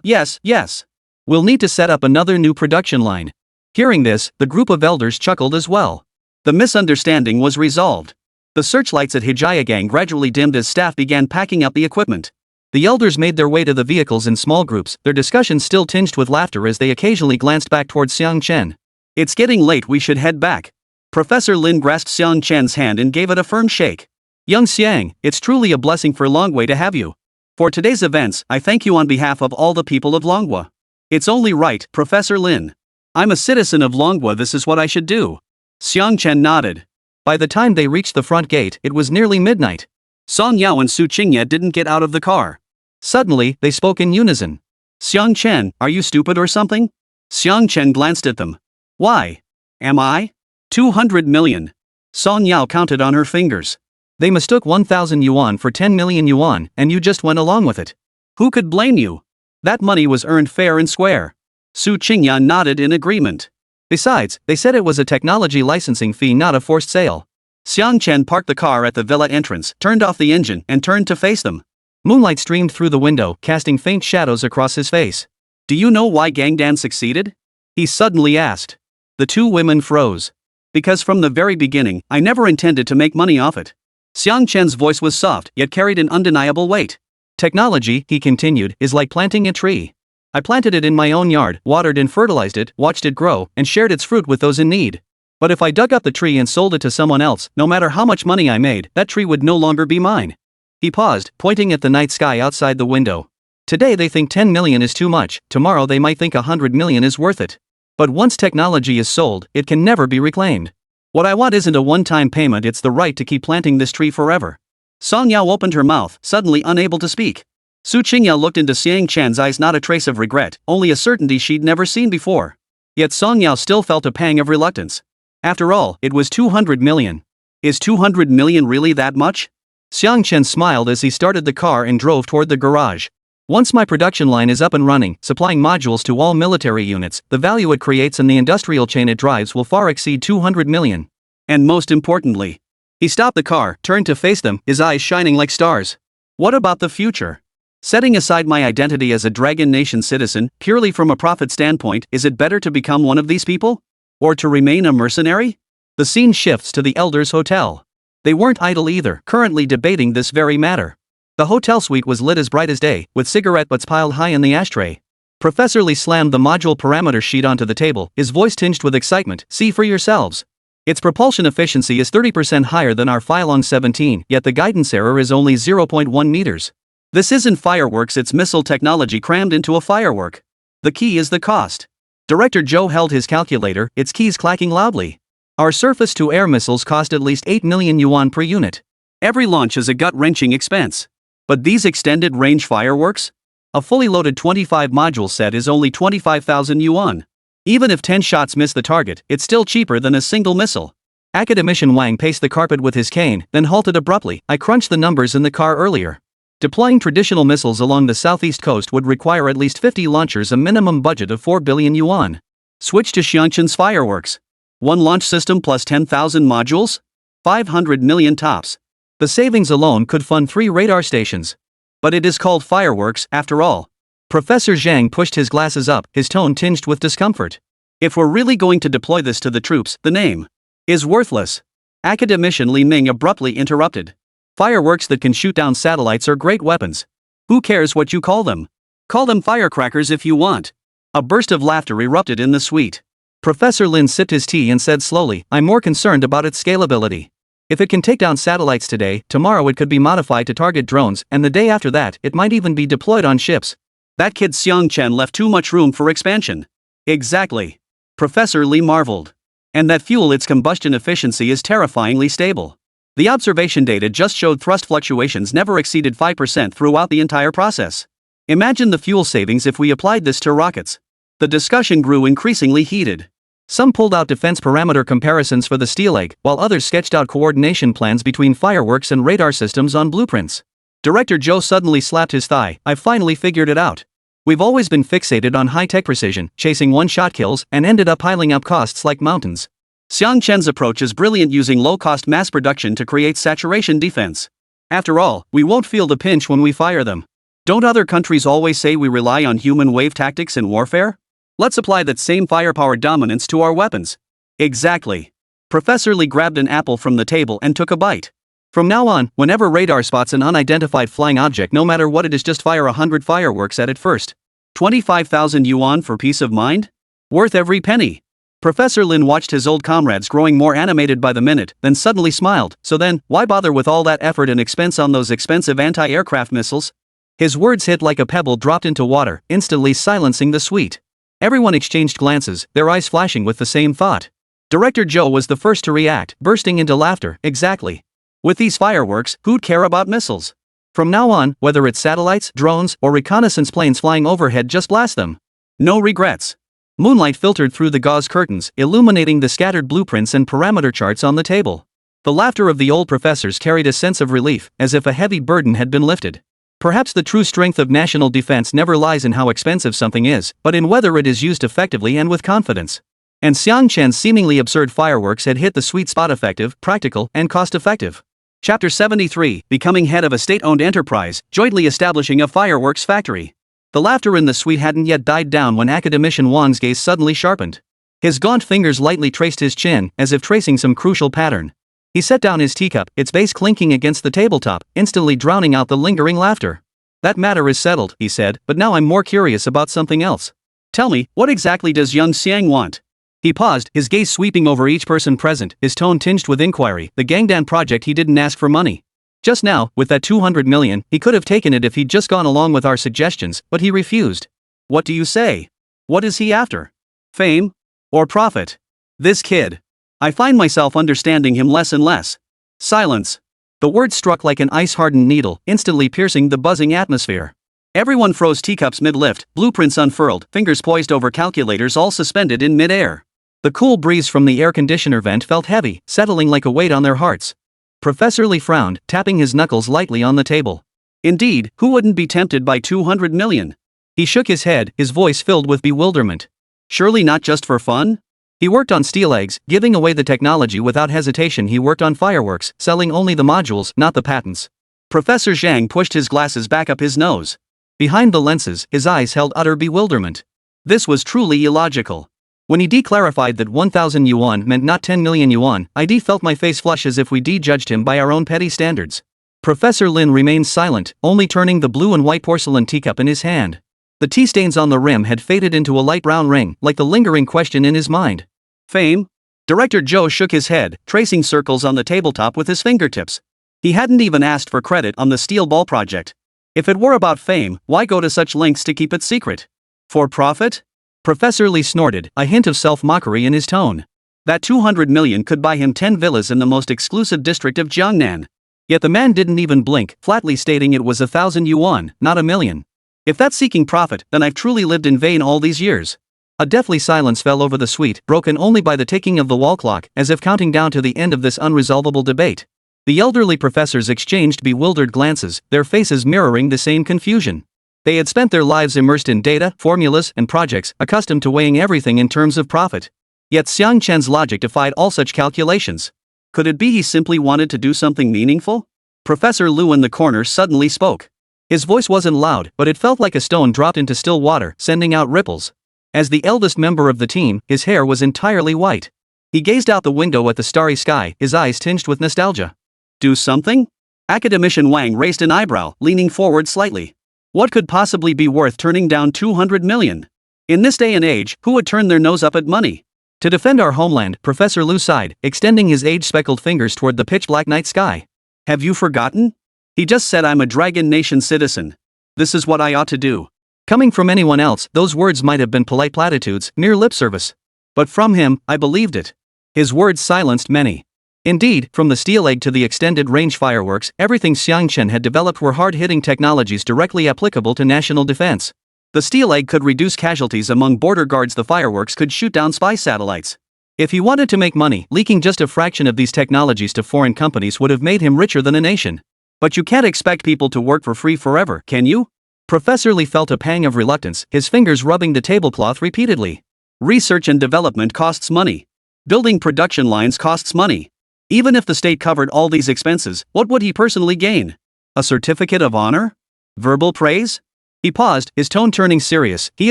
Yes. We'll need to set up another new production line. Hearing this, the group of elders chuckled as well. The misunderstanding was resolved. The searchlights at Hijayagang gradually dimmed as staff began packing up the equipment. The elders made their way to the vehicles in small groups, their discussion still tinged with laughter as they occasionally glanced back towards Xiang Chen. It's getting late, we should head back. Professor Lin grasped Xiang Chen's hand and gave it a firm shake. Young Xiang, it's truly a blessing for Longwei to have you. For today's events, I thank you on behalf of all the people of Longhua. It's only right, Professor Lin. I'm a citizen of Longhua, this is what I should do. Xiang Chen nodded. By the time they reached the front gate, it was nearly midnight. Song Yao and Su Qingye didn't get out of the car. Suddenly, they spoke in unison. Xiang Chen, are you stupid or something? Xiang Chen glanced at them. Why? Am I? 200 million. Song Yao counted on her fingers. They mistook 1,000 yuan for 10 million yuan, and you just went along with it. Who could blame you? That money was earned fair and square. Su Qingye nodded in agreement. Besides, they said it was a technology licensing fee, not a forced sale. Xiang Chen parked the car at the villa entrance, turned off the engine, and turned to face them. Moonlight streamed through the window, casting faint shadows across his face. Do you know why Gangdan succeeded? He suddenly asked. The two women froze. Because from the very beginning, I never intended to make money off it. Xiang Chen's voice was soft, yet carried an undeniable weight. Technology, he continued, is like planting a tree. I planted it in my own yard, watered and fertilized it, watched it grow, and shared its fruit with those in need. But if I dug up the tree and sold it to someone else, no matter how much money I made, that tree would no longer be mine. He paused, pointing at the night sky outside the window. Today they think 10 million is too much, tomorrow they might think 100 million is worth it. But once technology is sold, it can never be reclaimed. What I want isn't a one-time payment, it's the right to keep planting this tree forever. Song Yao opened her mouth, suddenly unable to speak. Su Qingye looked into Xiang Chen's eyes, not a trace of regret, only a certainty she'd never seen before. Yet Song Yao still felt a pang of reluctance. After all, it was 200 million. Is 200 million really that much? Xiang Chen smiled as he started the car and drove toward the garage. Once my production line is up and running, supplying modules to all military units, the value it creates and the industrial chain it drives will far exceed 200 million. And most importantly, he stopped the car, turned to face them, his eyes shining like stars. What about the future? Setting aside my identity as a Dragon Nation citizen, purely from a profit standpoint, is it better to become one of these people? Or to remain a mercenary? The scene shifts to the Elders' Hotel. They weren't idle either, currently debating this very matter. The hotel suite was lit as bright as day, with cigarette butts piled high in the ashtray. Professor Lee slammed the module parameter sheet onto the table, his voice tinged with excitement. See for yourselves. Its propulsion efficiency is 30% higher than our Phylong 17, yet the guidance error is only 0.1 meters. This isn't fireworks, it's missile technology crammed into a firework. The key is the cost. Director Joe held his calculator, its keys clacking loudly. Our surface-to-air missiles cost at least 8 million yuan per unit. Every launch is a gut-wrenching expense. But these extended-range fireworks? A fully loaded 25-module set is only 25,000 yuan. Even if 10 shots miss the target, it's still cheaper than a single missile. Academician Wang paced the carpet with his cane, then halted abruptly. I crunched the numbers in the car earlier. Deploying traditional missiles along the southeast coast would require at least 50 launchers, a minimum budget of 4 billion yuan. Switch to Xiang Chen's fireworks. One launch system plus 10,000 modules? 500 million tops. The savings alone could fund 3 radar stations. But it is called fireworks, after all. Professor Zhang pushed his glasses up, his tone tinged with discomfort. If we're really going to deploy this to the troops, the name is worthless. Academician Li Ming abruptly interrupted. Fireworks that can shoot down satellites are great weapons. Who cares what you call them? Call them firecrackers if you want. A burst of laughter erupted in the suite. Professor Lin sipped his tea and said slowly, I'm more concerned about its scalability. If it can take down satellites today, tomorrow it could be modified to target drones, and the day after that, it might even be deployed on ships. That kid Xiang Chen left too much room for expansion. Exactly. Professor Lee marveled. And that fuel, its combustion efficiency is terrifyingly stable. The observation data just showed thrust fluctuations never exceeded 5% throughout the entire process. Imagine the fuel savings if we applied this to rockets. The discussion grew increasingly heated. Some pulled out defense parameter comparisons for the steel egg, while others sketched out coordination plans between fireworks and radar systems on blueprints. Director Joe suddenly slapped his thigh. I've finally figured it out. We've always been fixated on high-tech precision, chasing one-shot kills, and ended up piling up costs like mountains. Xiang Chen's approach is brilliant, using low-cost mass production to create saturation defense. After all, we won't feel the pinch when we fire them. Don't other countries always say we rely on human wave tactics in warfare? Let's apply that same firepower dominance to our weapons. Exactly. Professor Lee grabbed an apple from the table and took a bite. From now on, whenever radar spots an unidentified flying object, no matter what it is, just fire 100 fireworks at it first. 25,000 yuan for peace of mind? Worth every penny. Professor Lin watched his old comrades growing more animated by the minute, then suddenly smiled. So then, why bother with all that effort and expense on those expensive anti-aircraft missiles? His words hit like a pebble dropped into water, instantly silencing the suite. Everyone exchanged glances, their eyes flashing with the same thought. Director Joe was the first to react, bursting into laughter. Exactly. With these fireworks, who'd care about missiles? From now on, whether it's satellites, drones, or reconnaissance planes flying overhead, just blast them. No regrets. Moonlight filtered through the gauze curtains, illuminating the scattered blueprints and parameter charts on the table. The laughter of the old professors carried a sense of relief, as if a heavy burden had been lifted. Perhaps the true strength of national defense never lies in how expensive something is, but in whether it is used effectively and with confidence. And Xiang Chen's seemingly absurd fireworks had hit the sweet spot: effective, practical, and cost-effective. Chapter 73, Becoming Head of a State-Owned Enterprise, Jointly Establishing a Fireworks Factory. The laughter in the suite hadn't yet died down when Academician Wang's gaze suddenly sharpened. His gaunt fingers lightly traced his chin, as if tracing some crucial pattern. He set down his teacup, its base clinking against the tabletop, instantly drowning out the lingering laughter. That matter is settled, he said, but now I'm more curious about something else. Tell me, what exactly does young Xiang want? He paused, his gaze sweeping over each person present, his tone tinged with inquiry. The Gangdan project, he didn't ask for money. Just now, with that 200 million, he could have taken it if he'd just gone along with our suggestions, but he refused. What do you say? What is he after? Fame? Or profit? This kid. I find myself understanding him less and less. Silence. The word struck like an ice-hardened needle, instantly piercing the buzzing atmosphere. Everyone froze, teacups mid-lift, blueprints unfurled, fingers poised over calculators, all suspended in mid-air. The cool breeze from the air conditioner vent felt heavy, settling like a weight on their hearts. Professor Lee frowned, tapping his knuckles lightly on the table. Indeed, who wouldn't be tempted by 200 million? He shook his head, his voice filled with bewilderment. Surely not just for fun? He worked on steel eggs, giving away the technology without hesitation. He worked on fireworks, selling only the modules, not the patents. Professor Zhang pushed his glasses back up his nose. Behind the lenses, his eyes held utter bewilderment. This was truly illogical. When he declarified that 1,000 yuan meant not 10 million yuan, I felt my face flush as if we judged him by our own petty standards. Professor Lin remained silent, only turning the blue and white porcelain teacup in his hand. The tea stains on the rim had faded into a light brown ring, like the lingering question in his mind. Fame? Director Zhou shook his head, tracing circles on the tabletop with his fingertips. He hadn't even asked for credit on the steel ball project. If it were about fame, why go to such lengths to keep it secret? For profit? Professor Li snorted, a hint of self-mockery in his tone. That 200 million could buy him 10 villas in the most exclusive district of Jiangnan. Yet the man didn't even blink, flatly stating it was 1,000 yuan, not a million. If that's seeking profit, then I've truly lived in vain all these years. A deathly silence fell over the suite, broken only by the ticking of the wall clock, as if counting down to the end of this unresolvable debate. The elderly professors exchanged bewildered glances, their faces mirroring the same confusion. They had spent their lives immersed in data, formulas, and projects, accustomed to weighing everything in terms of profit. Yet Xiang Chen's logic defied all such calculations. Could it be he simply wanted to do something meaningful? Professor Lu in the corner suddenly spoke. His voice wasn't loud, but it felt like a stone dropped into still water, sending out ripples. As the eldest member of the team, his hair was entirely white. He gazed out the window at the starry sky, his eyes tinged with nostalgia. Do something? Academician Wang raised an eyebrow, leaning forward slightly. What could possibly be worth turning down 200 million? In this day and age, who would turn their nose up at money? To defend our homeland, Professor Lu sighed, extending his age-speckled fingers toward the pitch-black night sky. Have you forgotten? He just said I'm a Dragon Nation citizen. This is what I ought to do. Coming from anyone else, those words might have been polite platitudes, mere lip service. But from him, I believed it. His words silenced many. Indeed, from the steel egg to the extended-range fireworks, everything Xiang Chen had developed were hard-hitting technologies directly applicable to national defense. The steel egg could reduce casualties among border guards, the fireworks could shoot down spy satellites. If he wanted to make money, leaking just a fraction of these technologies to foreign companies would have made him richer than a nation. But you can't expect people to work for free forever, can you? Professor Li felt a pang of reluctance, his fingers rubbing the tablecloth repeatedly. Research and development costs money. Building production lines costs money. Even if the state covered all these expenses, what would he personally gain? A certificate of honor? Verbal praise? He paused, his tone turning serious. He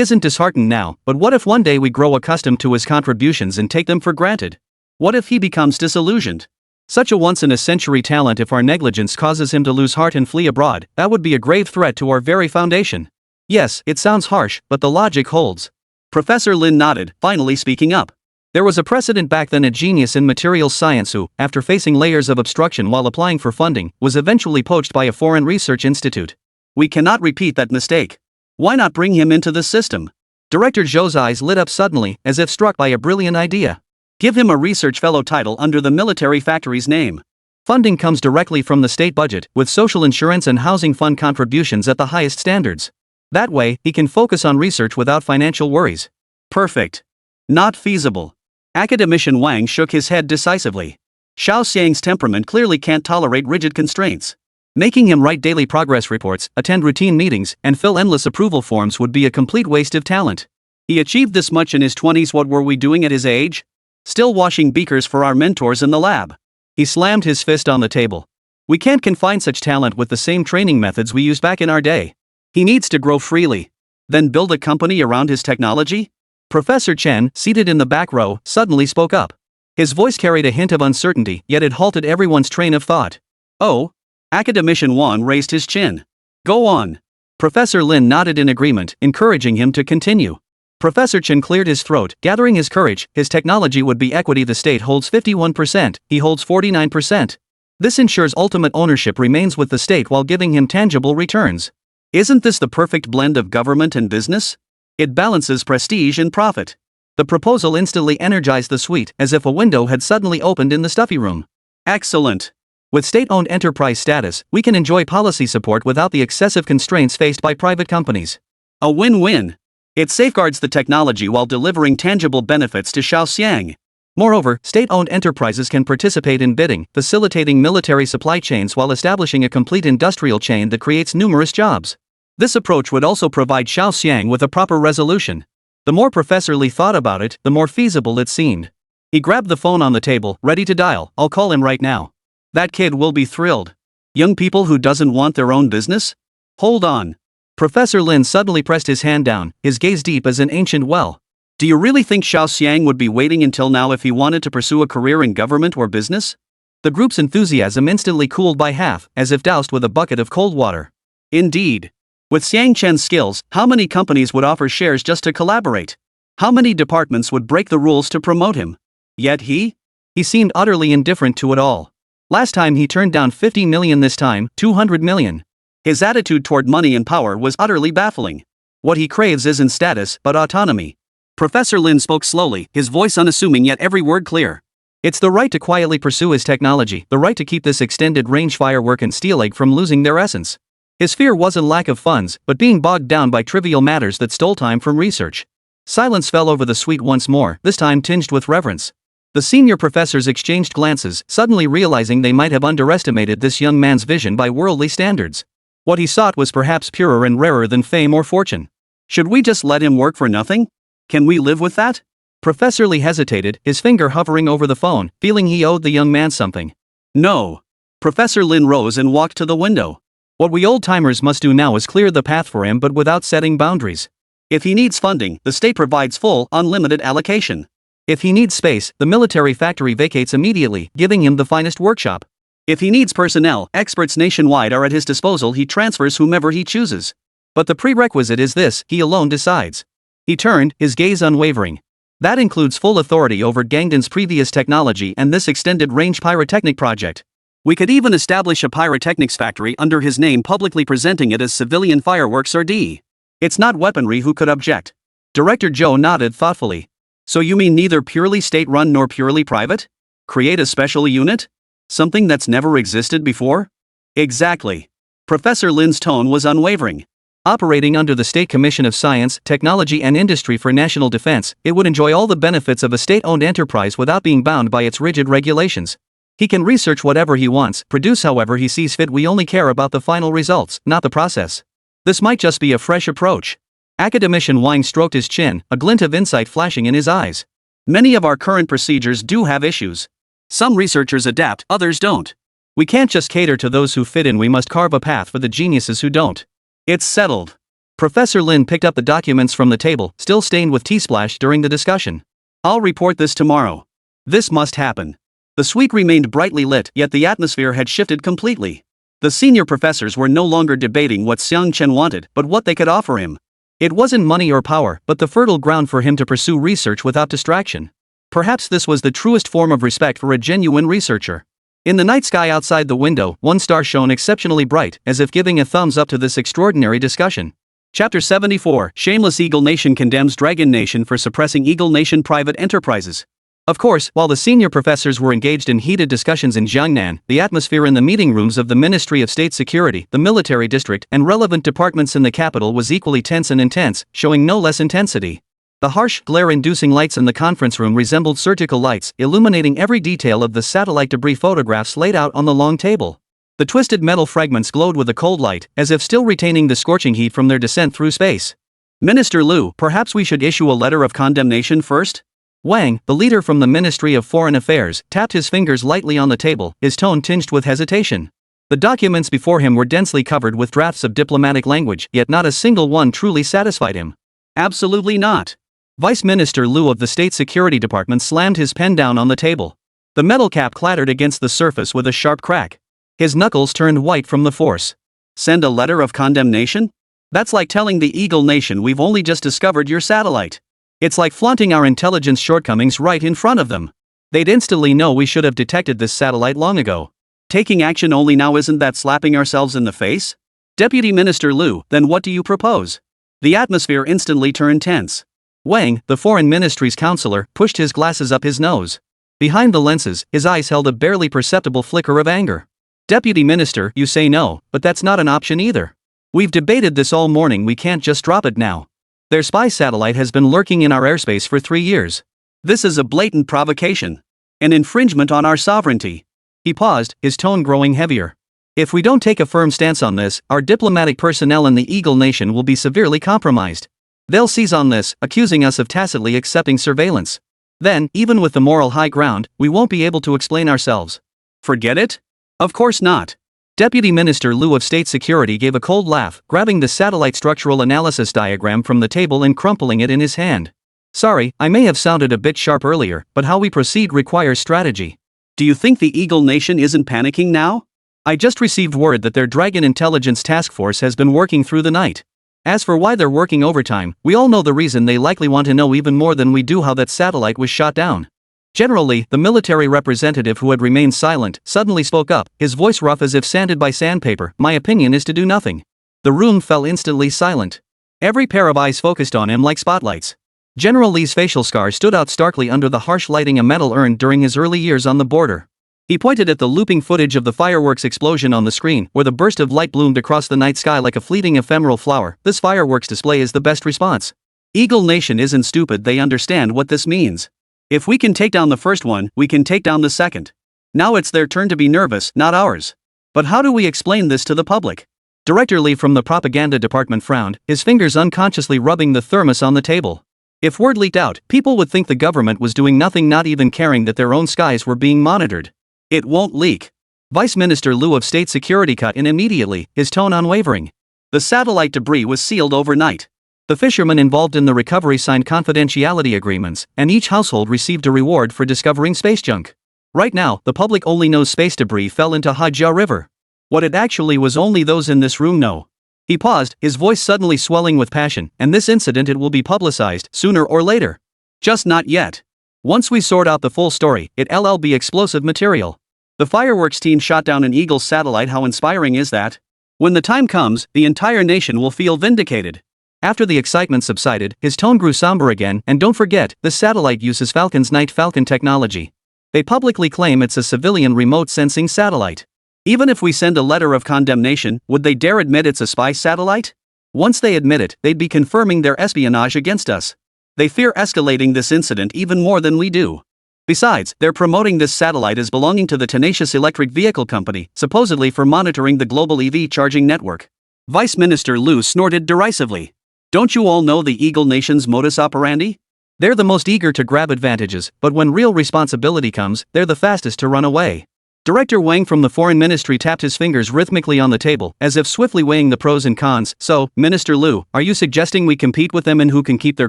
isn't disheartened now, but what if one day we grow accustomed to his contributions and take them for granted? What if he becomes disillusioned? Such a once-in-a-century talent, if our negligence causes him to lose heart and flee abroad, that would be a grave threat to our very foundation. Yes, it sounds harsh, but the logic holds. Professor Lin nodded, finally speaking up. There was a precedent back then, a genius in materials science who, after facing layers of obstruction while applying for funding, was eventually poached by a foreign research institute. We cannot repeat that mistake. Why not bring him into the system? Director Zhou's eyes lit up suddenly, as if struck by a brilliant idea. Give him a research fellow title under the military factory's name. Funding comes directly from the state budget, with social insurance and housing fund contributions at the highest standards. That way, he can focus on research without financial worries. Perfect. Not feasible. Academician Wang shook his head decisively. Xiao Xiang's temperament clearly can't tolerate rigid constraints. Making him write daily progress reports, attend routine meetings, and fill endless approval forms would be a complete waste of talent. He achieved this much in his 20s. What were we doing at his age? Still washing beakers for our mentors in the lab. He slammed his fist on the table. We can't confine such talent with the same training methods we used back in our day. He needs to grow freely. Then build a company around his technology? Professor Chen, seated in the back row, suddenly spoke up. His voice carried a hint of uncertainty, yet it halted everyone's train of thought. Oh? Academician Wan raised his chin. Go on. Professor Lin nodded in agreement, encouraging him to continue. Professor Chen cleared his throat, gathering his courage. His technology would be equity. The state holds 51%, he holds 49%. This ensures ultimate ownership remains with the state while giving him tangible returns. Isn't this the perfect blend of government and business? It balances prestige and profit. The proposal instantly energized the suite, as if a window had suddenly opened in the stuffy room. Excellent. With state-owned enterprise status, we can enjoy policy support without the excessive constraints faced by private companies. A win-win. It safeguards the technology while delivering tangible benefits to Xiao Xiang. Moreover, state-owned enterprises can participate in bidding, facilitating military supply chains while establishing a complete industrial chain that creates numerous jobs. This approach would also provide Xiao Xiang with a proper resolution. The more Professor Li thought about it, the more feasible it seemed. He grabbed the phone on the table, ready to dial. I'll call him right now. That kid will be thrilled. Young people who doesn't want their own business? Hold on. Professor Lin suddenly pressed his hand down, his gaze deep as an ancient well. Do you really think Xiao Xiang would be waiting until now if he wanted to pursue a career in government or business? The group's enthusiasm instantly cooled by half, as if doused with a bucket of cold water. Indeed. With Xiang Chen's skills, how many companies would offer shares just to collaborate? How many departments would break the rules to promote him? Yet he seemed utterly indifferent to it all. Last time he turned down 50 million, this time, 200 million. His attitude toward money and power was utterly baffling. What he craves isn't status, but autonomy. Professor Lin spoke slowly, his voice unassuming yet every word clear. It's the right to quietly pursue his technology, the right to keep this extended-range firework and steel egg from losing their essence. His fear wasn't lack of funds, but being bogged down by trivial matters that stole time from research. Silence fell over the suite once more, this time tinged with reverence. The senior professors exchanged glances, suddenly realizing they might have underestimated this young man's vision by worldly standards. What he sought was perhaps purer and rarer than fame or fortune. Should we just let him work for nothing? Can we live with that? Professor Lee hesitated, his finger hovering over the phone, feeling he owed the young man something. No. Professor Lin rose and walked to the window. What we old-timers must do now is clear the path for him, but without setting boundaries. If he needs funding, the state provides full, unlimited allocation. If he needs space, the military factory vacates immediately, giving him the finest workshop. If he needs personnel, experts nationwide are at his disposal, he transfers whomever he chooses. But the prerequisite is this: he alone decides. He turned, his gaze unwavering. That includes full authority over Gangden's previous technology and this extended-range pyrotechnic project. We could even establish a pyrotechnics factory under his name, publicly presenting it as civilian fireworks or D. It's not weaponry. Who could object? Director Zhou nodded thoughtfully. So you mean neither purely state-run nor purely private? Create a special unit? Something that's never existed before? Exactly. Professor Lin's tone was unwavering. Operating under the State Commission of Science, Technology and Industry for National Defense, it would enjoy all the benefits of a state-owned enterprise without being bound by its rigid regulations. He can research whatever he wants, produce however he sees fit. We only care about the final results, not the process. This might just be a fresh approach. Academician Wang stroked his chin, a glint of insight flashing in his eyes. Many of our current procedures do have issues. Some researchers adapt, others don't. We can't just cater to those who fit in, we must carve a path for the geniuses who don't. It's settled. Professor Lin picked up the documents from the table, still stained with tea splash during the discussion. I'll report this tomorrow. This must happen. The suite remained brightly lit, yet the atmosphere had shifted completely. The senior professors were no longer debating what Xiang Chen wanted, but what they could offer him. It wasn't money or power, but the fertile ground for him to pursue research without distraction. Perhaps this was the truest form of respect for a genuine researcher. In the night sky outside the window, one star shone exceptionally bright, as if giving a thumbs up to this extraordinary discussion. Chapter 74: Shameless Eagle Nation condemns Dragon Nation for suppressing Eagle Nation private enterprises. Of course, while the senior professors were engaged in heated discussions in Jiangnan, the atmosphere in the meeting rooms of the Ministry of State Security, the military district, and relevant departments in the capital was equally tense and intense, showing no less intensity. The harsh, glare-inducing lights in the conference room resembled surgical lights, illuminating every detail of the satellite debris photographs laid out on the long table. The twisted metal fragments glowed with a cold light, as if still retaining the scorching heat from their descent through space. Minister Liu, perhaps we should issue a letter of condemnation first? Wang, the leader from the Ministry of Foreign Affairs, tapped his fingers lightly on the table, his tone tinged with hesitation. The documents before him were densely covered with drafts of diplomatic language, yet not a single one truly satisfied him. Absolutely not. Vice Minister Liu of the State Security Department slammed his pen down on the table. The metal cap clattered against the surface with a sharp crack. His knuckles turned white from the force. Send a letter of condemnation? That's like telling the Eagle Nation we've only just discovered your satellite. It's like flaunting our intelligence shortcomings right in front of them. They'd instantly know we should have detected this satellite long ago. Taking action only now, isn't that slapping ourselves in the face? Deputy Minister Liu, then what do you propose? The atmosphere instantly turned tense. Wang, the Foreign Ministry's counselor, pushed his glasses up his nose. Behind the lenses, his eyes held a barely perceptible flicker of anger. Deputy Minister, you say no, but that's not an option either. We've debated this all morning, we can't just drop it now. Their spy satellite has been lurking in our airspace for 3 years. This is a blatant provocation. An infringement on our sovereignty. He paused, his tone growing heavier. If we don't take a firm stance on this, our diplomatic personnel in the Eagle Nation will be severely compromised. They'll seize on this, accusing us of tacitly accepting surveillance. Then, even with the moral high ground, we won't be able to explain ourselves. Forget it? Of course not. Deputy Minister Liu of State Security gave a cold laugh, grabbing the satellite structural analysis diagram from the table and crumpling it in his hand. Sorry, I may have sounded a bit sharp earlier, but how we proceed requires strategy. Do you think the Eagle Nation isn't panicking now? I just received word that their Dragon Intelligence Task Force has been working through the night. As for why they're working overtime, we all know the reason. They likely want to know even more than we do how that satellite was shot down. Generally, the military representative who had remained silent suddenly spoke up, his voice rough as if sanded by sandpaper. My opinion is to do nothing. The room fell instantly silent. Every pair of eyes focused on him like spotlights. General Li's facial scar stood out starkly under the harsh lighting a medal earned during his early years on the border. He pointed at the looping footage of the fireworks explosion on the screen, where the burst of light bloomed across the night sky like a fleeting ephemeral flower. This fireworks display is the best response. Eagle Nation isn't stupid, they understand what this means. If we can take down the first one, we can take down the second. Now it's their turn to be nervous, not ours. But how do we explain this to the public? Director Li from the propaganda department frowned, his fingers unconsciously rubbing the thermos on the table. If word leaked out, people would think the government was doing nothing, not even caring that their own skies were being monitored. It won't leak. Vice Minister Liu of State Security cut in immediately, his tone unwavering. The satellite debris was sealed overnight. The fishermen involved in the recovery signed confidentiality agreements, and each household received a reward for discovering space junk. Right now, the public only knows space debris fell into Hajia River. What it actually was, only those in this room know. He paused, his voice suddenly swelling with passion, and this incident, it will be publicized, sooner or later. Just not yet. Once we sort out the full story, it'll be explosive material. The fireworks team shot down an Eagle's satellite. How inspiring is that? When the time comes, the entire nation will feel vindicated. After the excitement subsided, his tone grew somber again, and don't forget, the satellite uses Falcon's Night Falcon technology. They publicly claim it's a civilian remote sensing satellite. Even if we send a letter of condemnation, would they dare admit it's a spy satellite? Once they admit it, they'd be confirming their espionage against us. They fear escalating this incident even more than we do. Besides, they're promoting this satellite as belonging to the tenacious electric vehicle company, supposedly for monitoring the global EV charging network. Vice Minister Liu snorted derisively. Don't you all know the Eagle Nation's modus operandi? They're the most eager to grab advantages, but when real responsibility comes, they're the fastest to run away. Director Wang from the Foreign Ministry tapped his fingers rhythmically on the table, as if swiftly weighing the pros and cons. So, Minister Liu, are you suggesting we compete with them in who can keep their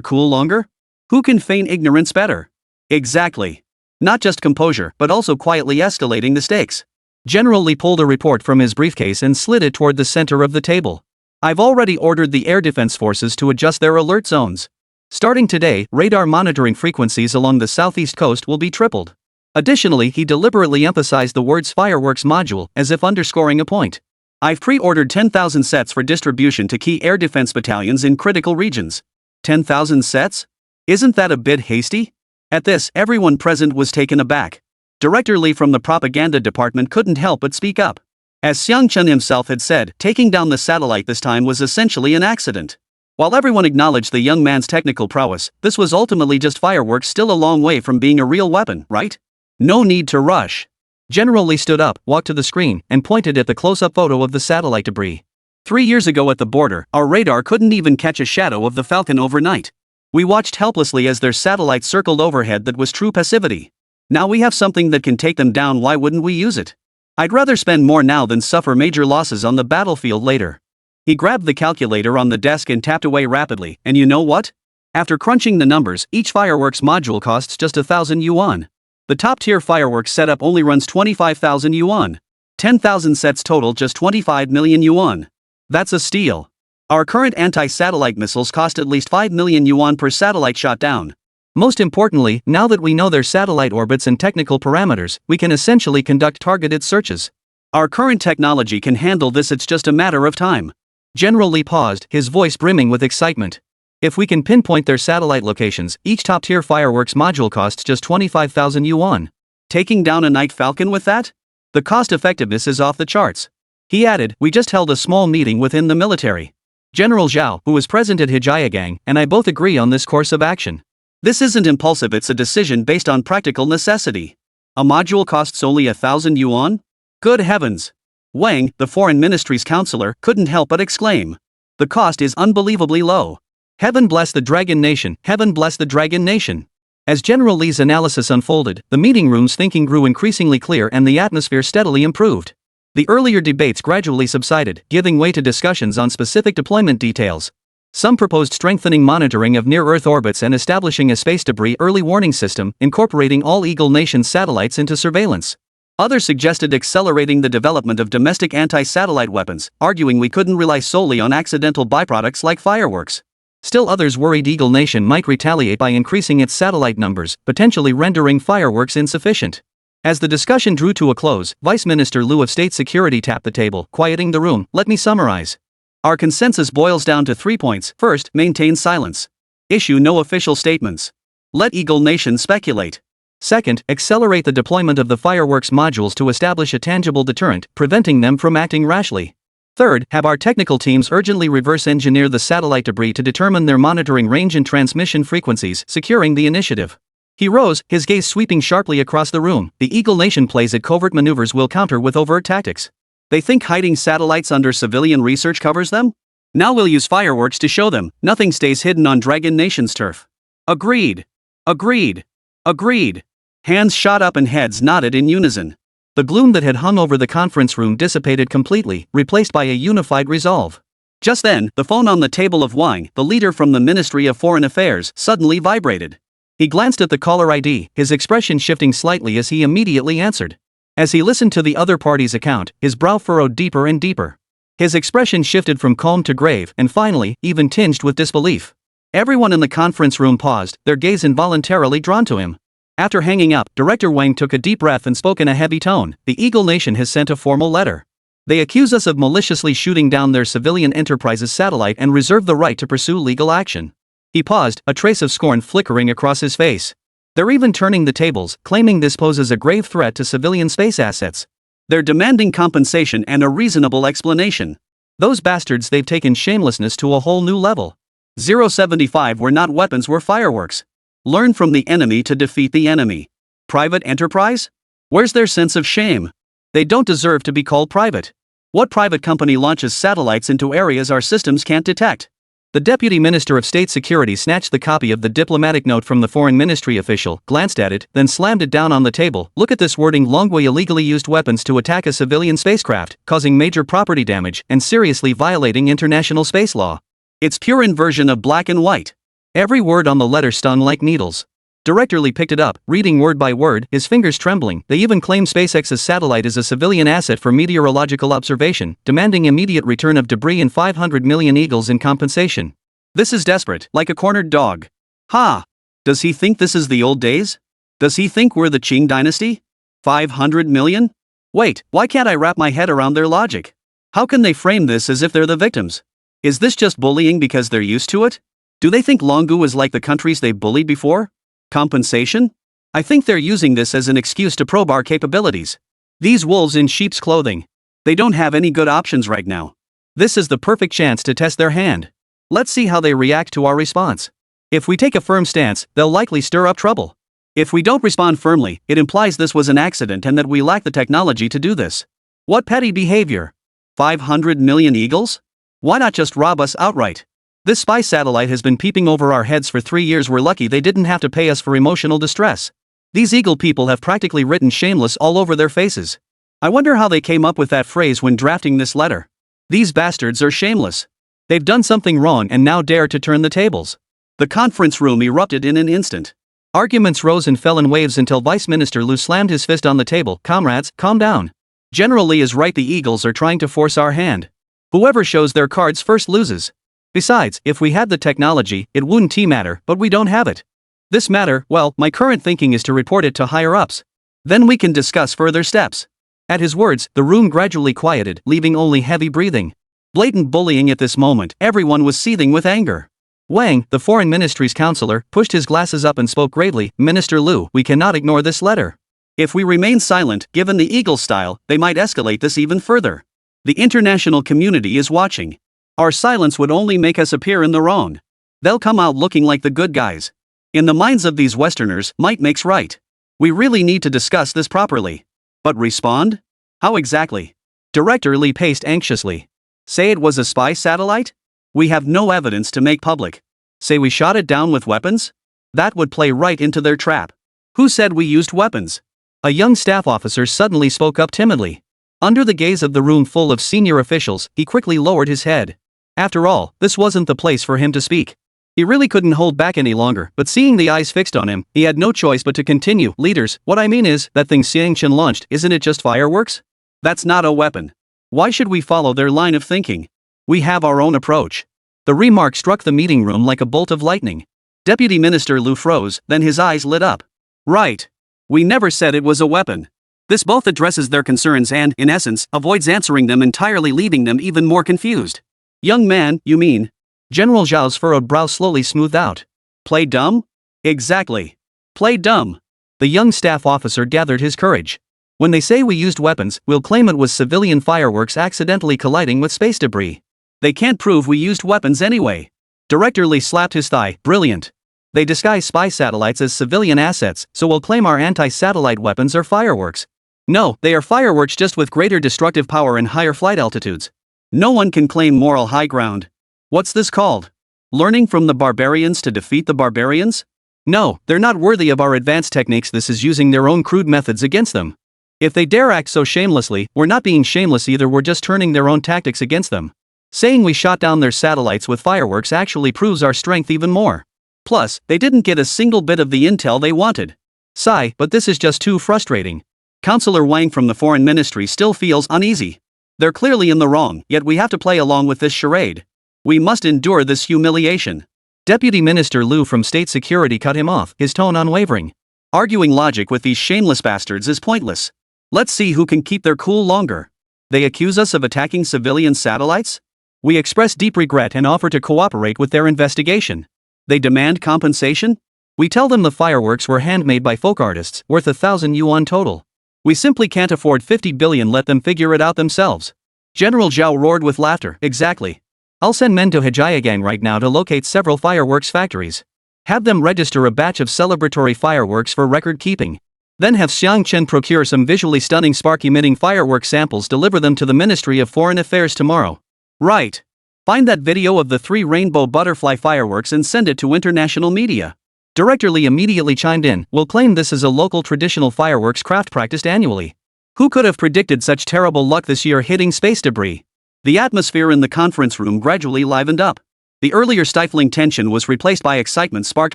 cool longer? Who can feign ignorance better? Exactly. Not just composure, but also quietly escalating the stakes. General Li pulled a report from his briefcase and slid it toward the center of the table. I've already ordered the air defense forces to adjust their alert zones. Starting today, radar monitoring frequencies along the southeast coast will be tripled. Additionally, he deliberately emphasized the words fireworks module, as if underscoring a point. I've pre-ordered 10,000 sets for distribution to key air defense battalions in critical regions. 10,000 sets? Isn't that a bit hasty? At this, everyone present was taken aback. Director Li from the propaganda department couldn't help but speak up. As Xiang Chen himself had said, taking down the satellite this time was essentially an accident. While everyone acknowledged the young man's technical prowess, this was ultimately just fireworks, still a long way from being a real weapon, right? No need to rush. General Li stood up, walked to the screen, and pointed at the close-up photo of the satellite debris. 3 years ago at the border, our radar couldn't even catch a shadow of the Falcon overnight. We watched helplessly as their satellite circled overhead. That was true passivity. Now we have something that can take them down. Why wouldn't we use it? I'd rather spend more now than suffer major losses on the battlefield later. He grabbed the calculator on the desk and tapped away rapidly, and you know what? After crunching the numbers, each fireworks module costs just 1,000 yuan. The top-tier fireworks setup only runs 25,000 yuan. 10,000 sets total just 25 million yuan. That's a steal. Our current anti-satellite missiles cost at least 5 million yuan per satellite shot down. Most importantly, now that we know their satellite orbits and technical parameters, we can essentially conduct targeted searches. Our current technology can handle this, it's just a matter of time. General Li paused, his voice brimming with excitement. If we can pinpoint their satellite locations, each top-tier fireworks module costs just 25,000 yuan. Taking down a Night Falcon with that? The cost-effectiveness is off the charts. He added, we just held a small meeting within the military. General Zhao, who was present at Hijiagang, and I both agree on this course of action. This isn't impulsive, it's a decision based on practical necessity. A module costs only 1,000 yuan? Good heavens! Wang, the Foreign Ministry's counselor, couldn't help but exclaim. The cost is unbelievably low. Heaven bless the Dragon Nation, heaven bless the Dragon Nation. As General Li's analysis unfolded, the meeting room's thinking grew increasingly clear and the atmosphere steadily improved. The earlier debates gradually subsided, giving way to discussions on specific deployment details. Some proposed strengthening monitoring of near-Earth orbits and establishing a space debris early warning system, incorporating all Eagle Nation satellites into surveillance. Others suggested accelerating the development of domestic anti-satellite weapons, arguing we couldn't rely solely on accidental byproducts like fireworks. Still others worried Eagle Nation might retaliate by increasing its satellite numbers, potentially rendering fireworks insufficient. As the discussion drew to a close, Vice Minister Liu of State Security tapped the table, quieting the room. Let me summarize. Our consensus boils down to 3 points. First, maintain silence. Issue no official statements. Let Eagle Nation speculate. Second, accelerate the deployment of the fireworks modules to establish a tangible deterrent, preventing them from acting rashly. Third, have our technical teams urgently reverse engineer the satellite debris to determine their monitoring range and transmission frequencies, securing the initiative. He rose, his gaze sweeping sharply across the room. The Eagle Nation plays at covert maneuvers will counter with overt tactics. They think hiding satellites under civilian research covers them? Now we'll use fireworks to show them, nothing stays hidden on Dragon Nation's turf. Agreed. Agreed. Agreed. Hands shot up and heads nodded in unison. The gloom that had hung over the conference room dissipated completely, replaced by a unified resolve. Just then, the phone on the table of Wang, the leader from the Ministry of Foreign Affairs, suddenly vibrated. He glanced at the caller ID, his expression shifting slightly as he immediately answered. As he listened to the other party's account, his brow furrowed deeper and deeper. His expression shifted from calm to grave, and finally, even tinged with disbelief. Everyone in the conference room paused, their gaze involuntarily drawn to him. After hanging up, Director Wang took a deep breath and spoke in a heavy tone. The Eagle Nation has sent a formal letter. They accuse us of maliciously shooting down their civilian enterprise's satellite and reserve the right to pursue legal action. He paused, a trace of scorn flickering across his face. They're even turning the tables, claiming this poses a grave threat to civilian space assets. They're demanding compensation and a reasonable explanation. Those bastards, they've taken shamelessness to a whole new level. 075 were not weapons, were fireworks. Learn from the enemy to defeat the enemy. Private enterprise? Where's their sense of shame? They don't deserve to be called private. What private company launches satellites into areas our systems can't detect? The Deputy Minister of State Security snatched the copy of the diplomatic note from the Foreign Ministry official, glanced at it, then slammed it down on the table. Look at this wording: Longway illegally used weapons to attack a civilian spacecraft, causing major property damage and seriously violating international space law. It's pure inversion of black and white. Every word on the letter stung like needles. Director Lee picked it up, reading word by word, his fingers trembling. They even claim SpaceX's satellite is a civilian asset for meteorological observation, demanding immediate return of debris and 500 million eagles in compensation. This is desperate, like a cornered dog. Ha! Does he think this is the old days? Does he think we're the Qing dynasty? 500 million? Wait, why can't I wrap my head around their logic? How can they frame this as if they're the victims? Is this just bullying because they're used to it? Do they think Longu is like the countries they've bullied before? Compensation? I think they're using this as an excuse to probe our capabilities. These wolves in sheep's clothing. They don't have any good options right now. This is the perfect chance to test their hand. Let's see how they react to our response. If we take a firm stance, they'll likely stir up trouble. If we don't respond firmly, it implies this was an accident and that we lack the technology to do this. What petty behavior! 500 million eagles? Why not just rob us outright? This spy satellite has been peeping over our heads for 3 years. We're lucky they didn't have to pay us for emotional distress. These Eagle people have practically written shameless all over their faces. I wonder how they came up with that phrase when drafting this letter. These bastards are shameless. They've done something wrong and now dare to turn the tables. The conference room erupted in an instant. Arguments rose and fell in waves until Vice Minister Liu slammed his fist on the table. Comrades, calm down. General Lee is right, the Eagles are trying to force our hand. Whoever shows their cards first loses. Besides, if we had the technology, it wouldn't matter, but we don't have it. This matter, well, my current thinking is to report it to higher-ups. Then we can discuss further steps. At his words, the room gradually quieted, leaving only heavy breathing. Blatant bullying at this moment, everyone was seething with anger. Wang, the Foreign Ministry's counselor, pushed his glasses up and spoke gravely. Minister Liu, we cannot ignore this letter. If we remain silent, given the Eagle style, they might escalate this even further. The international community is watching. Our silence would only make us appear in the wrong. They'll come out looking like the good guys. In the minds of these Westerners, might makes right. We really need to discuss this properly. But respond? How exactly? Director Lee paced anxiously. Say it was a spy satellite? We have no evidence to make public. Say we shot it down with weapons? That would play right into their trap. Who said we used weapons? A young staff officer suddenly spoke up timidly. Under the gaze of the room full of senior officials, he quickly lowered his head. After all, this wasn't the place for him to speak. He really couldn't hold back any longer, but seeing the eyes fixed on him, he had no choice but to continue. Leaders, what I mean is, that thing Xiang Chen launched, isn't it just fireworks? That's not a weapon. Why should we follow their line of thinking? We have our own approach. The remark struck the meeting room like a bolt of lightning. Deputy Minister Lu froze, then his eyes lit up. Right. We never said it was a weapon. This both addresses their concerns and, in essence, avoids answering them entirely, leaving them even more confused. Young man, you mean? General Zhao's furrowed brow slowly smoothed out. Play dumb? Exactly. Play dumb. The young staff officer gathered his courage. When they say we used weapons, we'll claim it was civilian fireworks accidentally colliding with space debris. They can't prove we used weapons anyway. Director Li slapped his thigh. Brilliant. They disguise spy satellites as civilian assets, so we'll claim our anti-satellite weapons are fireworks. No, they are fireworks just with greater destructive power and higher flight altitudes. No one can claim moral high ground. What's this called? Learning from the barbarians to defeat the barbarians? No, they're not worthy of our advanced techniques. This is using their own crude methods against them. If they dare act so shamelessly, we're not being shameless either, we're just turning their own tactics against them. Saying we shot down their satellites with fireworks actually proves our strength even more. Plus, they didn't get a single bit of the intel they wanted. Sigh, but this is just too frustrating. Councillor Wang from the Foreign Ministry still feels uneasy. They're clearly in the wrong, yet we have to play along with this charade. We must endure this humiliation. Deputy Minister Lu from State Security cut him off, his tone unwavering. Arguing logic with these shameless bastards is pointless. Let's see who can keep their cool longer. They accuse us of attacking civilian satellites? We express deep regret and offer to cooperate with their investigation. They demand compensation? We tell them the fireworks were handmade by folk artists, worth 1,000 yuan total. We simply can't afford 50 billion, let them figure it out themselves. General Zhao roared with laughter. Exactly. I'll send men to Hejiagang right now to locate several fireworks factories. Have them register a batch of celebratory fireworks for record keeping. Then have Xiang Chen procure some visually stunning spark-emitting firework samples, deliver them to the Ministry of Foreign Affairs tomorrow. Right. Find that video of the 3 rainbow butterfly fireworks and send it to international media. Director Li immediately chimed in. We'll claim this is a local traditional fireworks craft practiced annually. Who could have predicted such terrible luck this year hitting space debris? The atmosphere in the conference room gradually livened up. The earlier stifling tension was replaced by excitement sparked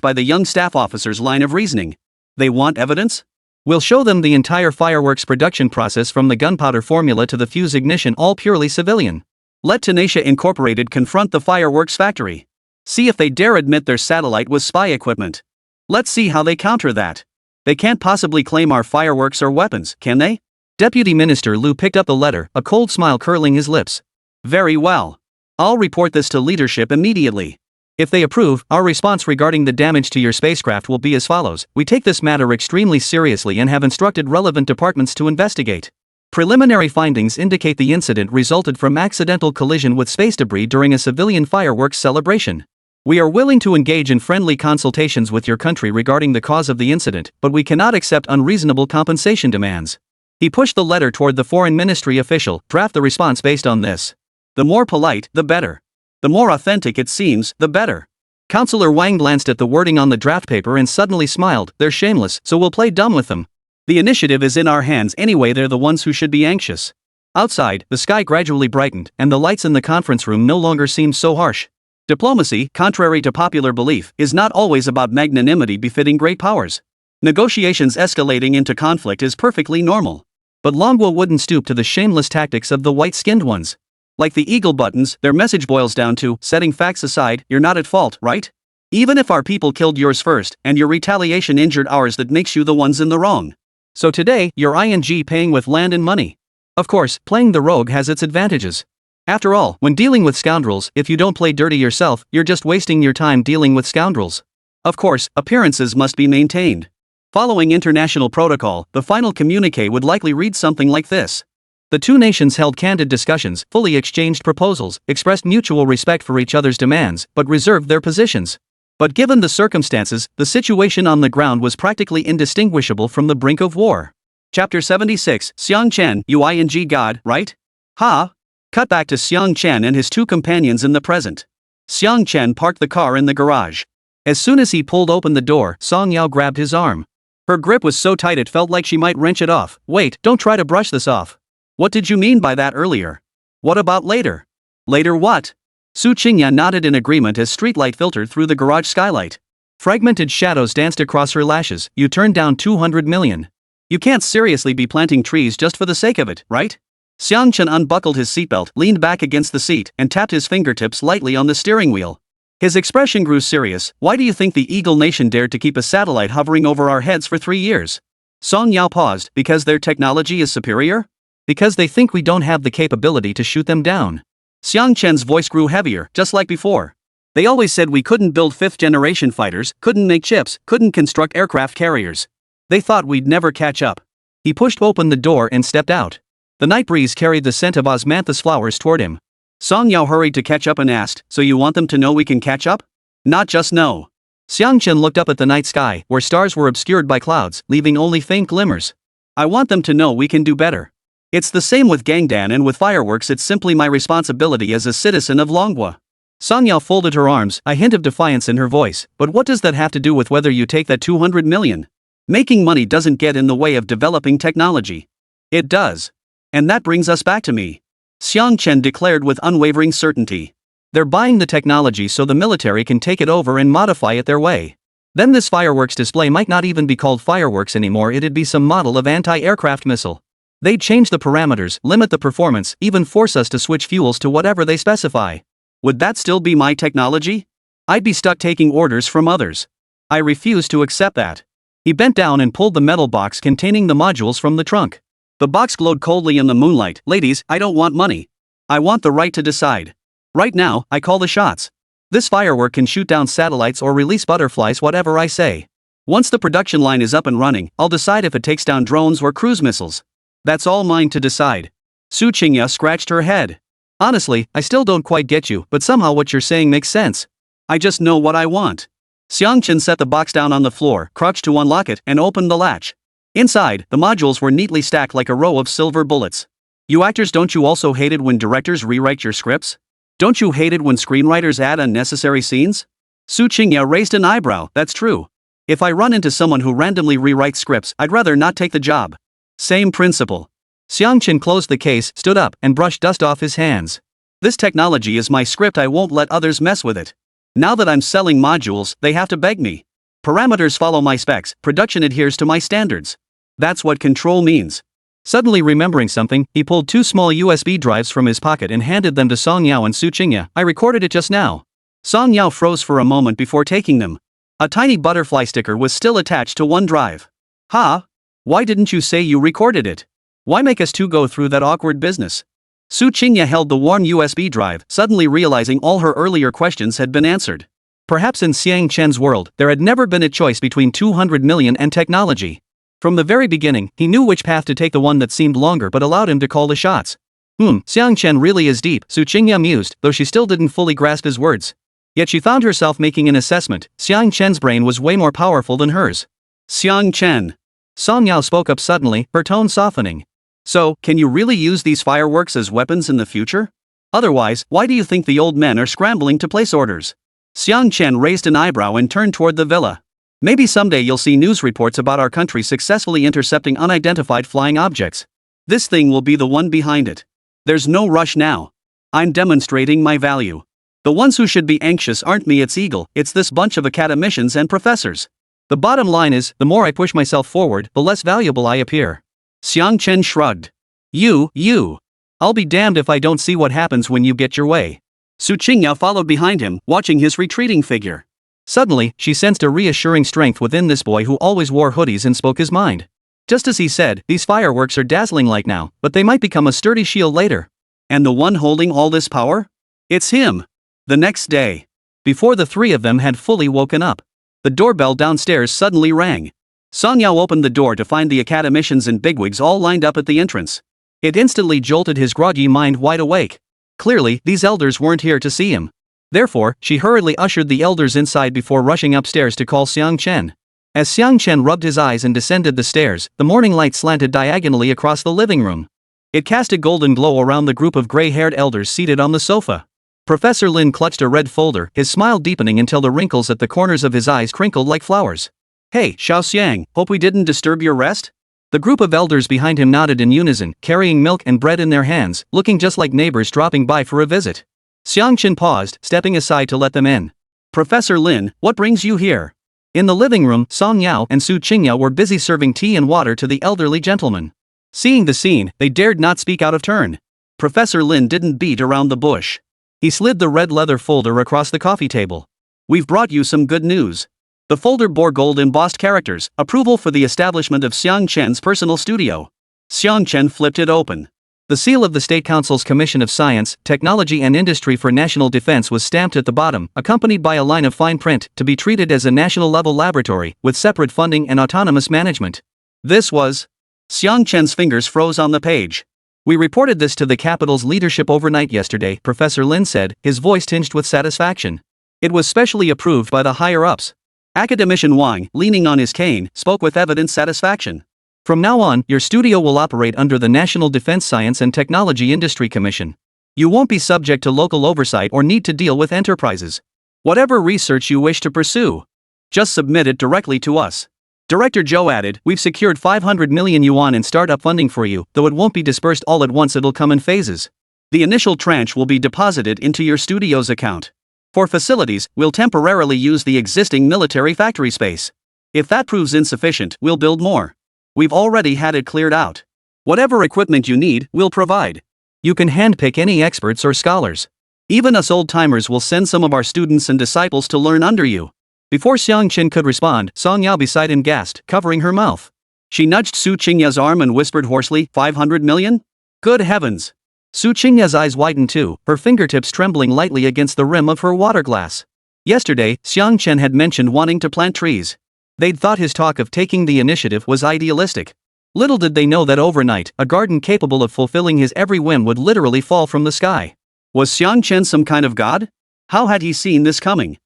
by the young staff officer's line of reasoning. They want evidence? We'll show them the entire fireworks production process from the gunpowder formula to the fuse ignition, all purely civilian. Let Tenacia Incorporated confront the fireworks factory. See if they dare admit their satellite was spy equipment. Let's see how they counter that. They can't possibly claim our fireworks are weapons, can they? Deputy Minister Lu picked up the letter, a cold smile curling his lips. Very well. I'll report this to leadership immediately. If they approve, our response regarding the damage to your spacecraft will be as follows. We take this matter extremely seriously and have instructed relevant departments to investigate. Preliminary findings indicate the incident resulted from accidental collision with space debris during a civilian fireworks celebration. We are willing to engage in friendly consultations with your country regarding the cause of the incident, but we cannot accept unreasonable compensation demands. He pushed the letter toward the Foreign Ministry official. Draft the response based on this. The more polite, the better. The more authentic it seems, the better. Councillor Wang glanced at the wording on the draft paper and suddenly smiled. They're shameless, so we'll play dumb with them. The initiative is in our hands anyway, they're the ones who should be anxious. Outside, the sky gradually brightened, and the lights in the conference room no longer seemed so harsh. Diplomacy, contrary to popular belief, is not always about magnanimity befitting great powers. Negotiations escalating into conflict is perfectly normal. But Longwo wouldn't stoop to the shameless tactics of the white-skinned ones. Like the eagle buttons, their message boils down to, setting facts aside, you're not at fault, right? Even if our people killed yours first, and your retaliation injured ours, that makes you the ones in the wrong. So today, you're ing paying with land and money. Of course, playing the rogue has its advantages. After all, when dealing with scoundrels, if you don't play dirty yourself, you're just wasting your time dealing with scoundrels. Of course, appearances must be maintained. Following international protocol, the final communiqué would likely read something like this. The two nations held candid discussions, fully exchanged proposals, expressed mutual respect for each other's demands, but reserved their positions. But given the circumstances, the situation on the ground was practically indistinguishable from the brink of war. Chapter 76, Xiang Chen, you ing god, right? Ha! Cut back to Xiang Chen and his two companions in the present. Xiang Chen parked the car in the garage. As soon as he pulled open the door, Song Yao grabbed his arm. Her grip was so tight it felt like she might wrench it off. Wait, don't try to brush this off. What did you mean by that earlier? What about later? Later what? Su Qingya nodded in agreement as streetlight filtered through the garage skylight. Fragmented shadows danced across her lashes. You turned down 200 million. You can't seriously be planting trees just for the sake of it, right? Xiang Chen unbuckled his seatbelt, leaned back against the seat, and tapped his fingertips lightly on the steering wheel. His expression grew serious. Why do you think the Eagle Nation dared to keep a satellite hovering over our heads for 3 years? Song Yao paused. Because their technology is superior? Because they think we don't have the capability to shoot them down. Xiang Chen's voice grew heavier, just like before. They always said we couldn't build 5th-generation fighters, couldn't make chips, couldn't construct aircraft carriers. They thought we'd never catch up. He pushed open the door and stepped out. The night breeze carried the scent of osmanthus flowers toward him. Song Yao hurried to catch up and asked, so you want them to know we can catch up? Not just know. Xiang Chen looked up at the night sky, where stars were obscured by clouds, leaving only faint glimmers. I want them to know we can do better. It's the same with Gangdan and with fireworks. It's simply my responsibility as a citizen of Longhua. Song Yao folded her arms, a hint of defiance in her voice. But what does that have to do with whether you take that 200 million? Making money doesn't get in the way of developing technology. It does. And that brings us back to me. Xiang Chen declared with unwavering certainty. They're buying the technology so the military can take it over and modify it their way. Then this fireworks display might not even be called fireworks anymore, it'd be some model of anti-aircraft missile. They'd change the parameters, limit the performance, even force us to switch fuels to whatever they specify. Would that still be my technology? I'd be stuck taking orders from others. I refuse to accept that. He bent down and pulled the metal box containing the modules from the trunk. The box glowed coldly in the moonlight. Ladies, I don't want money. I want the right to decide. Right now, I call the shots. This firework can shoot down satellites or release butterflies, whatever I say. Once the production line is up and running, I'll decide if it takes down drones or cruise missiles. That's all mine to decide. Su Qingya scratched her head. Honestly, I still don't quite get you, but somehow what you're saying makes sense. I just know what I want. Xiang Chen set the box down on the floor, crouched to unlock it, and opened the latch. Inside, the modules were neatly stacked like a row of silver bullets. You actors, don't you also hate it when directors rewrite your scripts? Don't you hate it when screenwriters add unnecessary scenes? Su Qingya raised an eyebrow. That's true. If I run into someone who randomly rewrites scripts, I'd rather not take the job. Same principle. Xiang Chen closed the case, stood up, and brushed dust off his hands. This technology is my script. I won't let others mess with it. Now that I'm selling modules, they have to beg me. Parameters follow my specs, production adheres to my standards. That's what control means. Suddenly remembering something, he pulled 2 small USB drives from his pocket and handed them to Song Yao and Su Qingya. I recorded it just now. Song Yao froze for a moment before taking them. A tiny butterfly sticker was still attached to one drive. Huh? Why didn't you say you recorded it? Why make us two go through that awkward business? Su Qingya held the worn USB drive, suddenly realizing all her earlier questions had been answered. Perhaps in Xiang Chen's world, there had never been a choice between 200 million and technology. From the very beginning, he knew which path to take, the one that seemed longer but allowed him to call the shots. Xiang Chen really is deep, Su Qingya mused, though she still didn't fully grasp his words. Yet she found herself making an assessment. Xiang Chen's brain was way more powerful than hers. Xiang Chen. Song Yao spoke up suddenly, her tone softening. So, can you really use these fireworks as weapons in the future? Otherwise, why do you think the old men are scrambling to place orders? Xiang Chen raised an eyebrow and turned toward the villa. Maybe someday you'll see news reports about our country successfully intercepting unidentified flying objects. This thing will be the one behind it. There's no rush now. I'm demonstrating my value. The ones who should be anxious aren't me, it's Eagle, it's this bunch of academicians and professors. The bottom line is, the more I push myself forward, the less valuable I appear. Xiang Chen shrugged. You. I'll be damned if I don't see what happens when you get your way. Su Qingya followed behind him, watching his retreating figure. Suddenly, she sensed a reassuring strength within this boy who always wore hoodies and spoke his mind. Just as he said, these fireworks are dazzling like now, but they might become a sturdy shield later. And the one holding all this power? It's him. The next day. Before the three of them had fully woken up, the doorbell downstairs suddenly rang. Song Yao opened the door to find the academicians and bigwigs all lined up at the entrance. It instantly jolted his groggy mind wide awake. Clearly, these elders weren't here to see him. Therefore, she hurriedly ushered the elders inside before rushing upstairs to call Xiang Chen. As Xiang Chen rubbed his eyes and descended the stairs, the morning light slanted diagonally across the living room. It cast a golden glow around the group of gray-haired elders seated on the sofa. Professor Lin clutched a red folder, his smile deepening until the wrinkles at the corners of his eyes crinkled like flowers. Hey, Xiao Xiang, hope we didn't disturb your rest? The group of elders behind him nodded in unison, carrying milk and bread in their hands, looking just like neighbors dropping by for a visit. Xiang Chen paused, stepping aside to let them in. "Professor Lin, what brings you here?" In the living room, Song Yao and Su Qingya were busy serving tea and water to the elderly gentleman. Seeing the scene, they dared not speak out of turn. Professor Lin didn't beat around the bush. He slid the red leather folder across the coffee table. "We've brought you some good news." The folder bore gold-embossed characters, approval for the establishment of Xiang Chen's personal studio. Xiang Chen flipped it open. The seal of the State Council's Commission of Science, Technology and Industry for National Defense was stamped at the bottom, accompanied by a line of fine print, to be treated as a national-level laboratory, with separate funding and autonomous management. This was... Xiang Chen's fingers froze on the page. "We reported this to the capital's leadership overnight yesterday," Professor Lin said, his voice tinged with satisfaction. "It was specially approved by the higher-ups." Academician Wang, leaning on his cane, spoke with evident satisfaction. "From now on, your studio will operate under the National Defense Science and Technology Industry Commission. You won't be subject to local oversight or need to deal with enterprises. Whatever research you wish to pursue, just submit it directly to us." Director Zhou added, "We've secured 500 million yuan in startup funding for you, though it won't be dispersed all at once, it'll come in phases. The initial tranche will be deposited into your studio's account. For facilities, we'll temporarily use the existing military factory space. If that proves insufficient, we'll build more. We've already had it cleared out. Whatever equipment you need, we'll provide. You can handpick any experts or scholars. Even us old-timers will send some of our students and disciples to learn under you." Before Xiang Chen could respond, Song Yao beside him gasped, covering her mouth. She nudged Su Qingya's arm and whispered hoarsely, 500 million? Good heavens! Su Qingya's eyes widened too, her fingertips trembling lightly against the rim of her water glass. Yesterday, Xiang Chen had mentioned wanting to plant trees. They'd thought his talk of taking the initiative was idealistic. Little did they know that overnight, a garden capable of fulfilling his every whim would literally fall from the sky. Was Xiang Chen some kind of god? How had he seen this coming?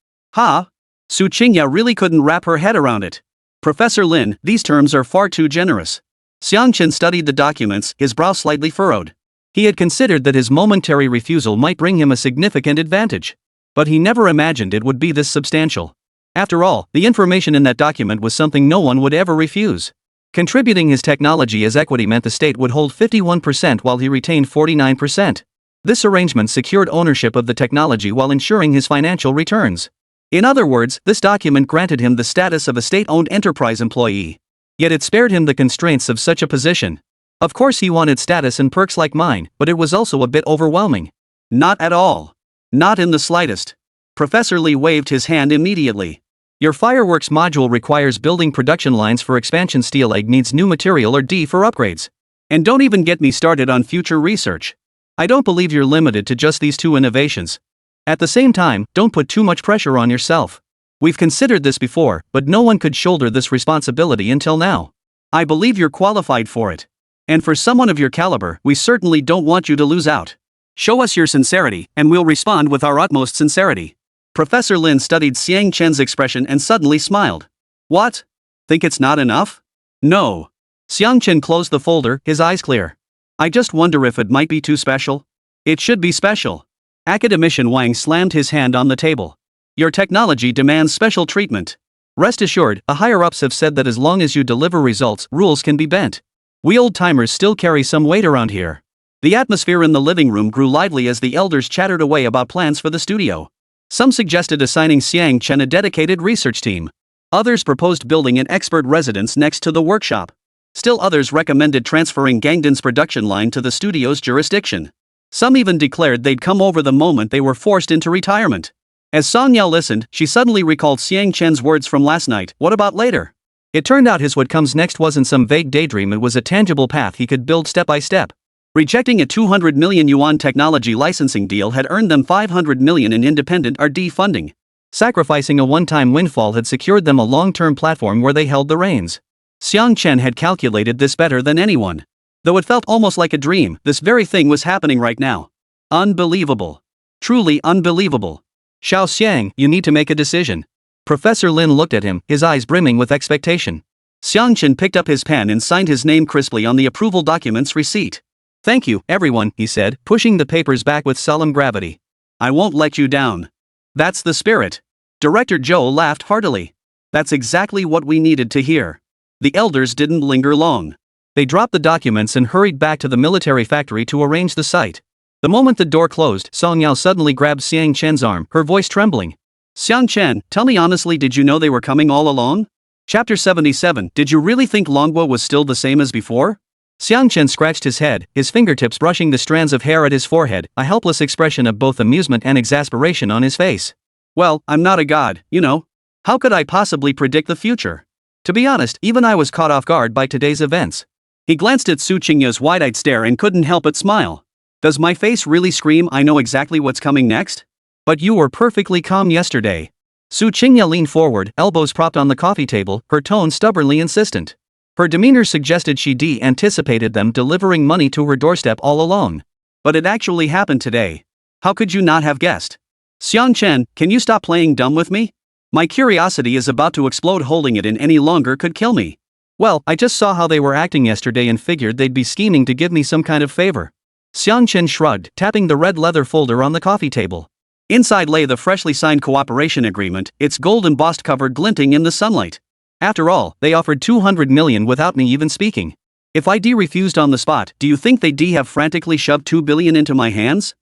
Su Qingya really couldn't wrap her head around it. "Professor Lin, these terms are far too generous." Xiang Chen studied the documents, his brow slightly furrowed. He had considered that his momentary refusal might bring him a significant advantage. But he never imagined it would be this substantial. After all, the information in that document was something no one would ever refuse. Contributing his technology as equity meant the state would hold 51% while he retained 49%. This arrangement secured ownership of the technology while ensuring his financial returns. In other words, this document granted him the status of a state-owned enterprise employee. Yet it spared him the constraints of such a position. Of course he wanted status and perks like mine, but it was also a bit overwhelming. Not at all. Not in the slightest. Professor Li waved his hand immediately. Your fireworks module requires building production lines for expansion. Steel egg needs new material or D for upgrades. And don't even get me started on future research. I don't believe you're limited to just these two innovations. At the same time, don't put too much pressure on yourself. We've considered this before, but no one could shoulder this responsibility until now. I believe you're qualified for it. And for someone of your caliber, we certainly don't want you to lose out. Show us your sincerity, and we'll respond with our utmost sincerity. Professor Lin studied Xiang Chen's expression and suddenly smiled. What? Think it's not enough? No. Xiang Chen closed the folder, his eyes clear. I just wonder if it might be too special. It should be special. Academician Wang slammed his hand on the table. Your technology demands special treatment. Rest assured, the higher-ups have said that as long as you deliver results, rules can be bent. We old-timers still carry some weight around here. The atmosphere in the living room grew lively as the elders chattered away about plans for the studio. Some suggested assigning Xiang Chen a dedicated research team. Others proposed building an expert residence next to the workshop. Still others recommended transferring Gangden's production line to the studio's jurisdiction. Some even declared they'd come over the moment they were forced into retirement. As Song Yao listened, she suddenly recalled Xiang Chen's words from last night, what about later? It turned out his what comes next wasn't some vague daydream, it was a tangible path he could build step by step. Rejecting a 200 million yuan technology licensing deal had earned them 500 million in independent R&D funding. Sacrificing a one-time windfall had secured them a long-term platform where they held the reins. Xiang Chen had calculated this better than anyone. Though it felt almost like a dream, this very thing was happening right now. Unbelievable. Truly unbelievable. Xiao Xiang, you need to make a decision. Professor Lin looked at him, his eyes brimming with expectation. Xiang Chen picked up his pen and signed his name crisply on the approval document's receipt. Thank you, everyone, he said, pushing the papers back with solemn gravity. I won't let you down. That's the spirit. Director Zhou laughed heartily. That's exactly what we needed to hear. The elders didn't linger long. They dropped the documents and hurried back to the military factory to arrange the site. The moment the door closed, Song Yao suddenly grabbed Xiang Chen's arm, her voice trembling. Xiang Chen, tell me honestly, did you know they were coming all along? Chapter 77. Did you really think Longhua was still the same as before? Xiang Chen scratched his head, his fingertips brushing the strands of hair at his forehead, a helpless expression of both amusement and exasperation on his face. Well, I'm not a god, you know. How could I possibly predict the future? To be honest, even I was caught off guard by today's events. He glanced at Su Qingya's wide-eyed stare and couldn't help but smile. Does my face really scream I know exactly what's coming next? But you were perfectly calm yesterday. Su Qingya leaned forward, elbows propped on the coffee table, her tone stubbornly insistent. Her demeanor suggested she anticipated them delivering money to her doorstep all along. But it actually happened today. How could you not have guessed? Xiang Chen, can you stop playing dumb with me? My curiosity is about to explode. Holding it in any longer could kill me. Well, I just saw how they were acting yesterday and figured they'd be scheming to give me some kind of favor. Xiang Chen shrugged, tapping the red leather folder on the coffee table. Inside lay the freshly signed cooperation agreement, its gold embossed cover glinting in the sunlight. After all, they offered 200 million without me even speaking. If I refused on the spot, do you think they'd have frantically shoved 2 billion into my hands?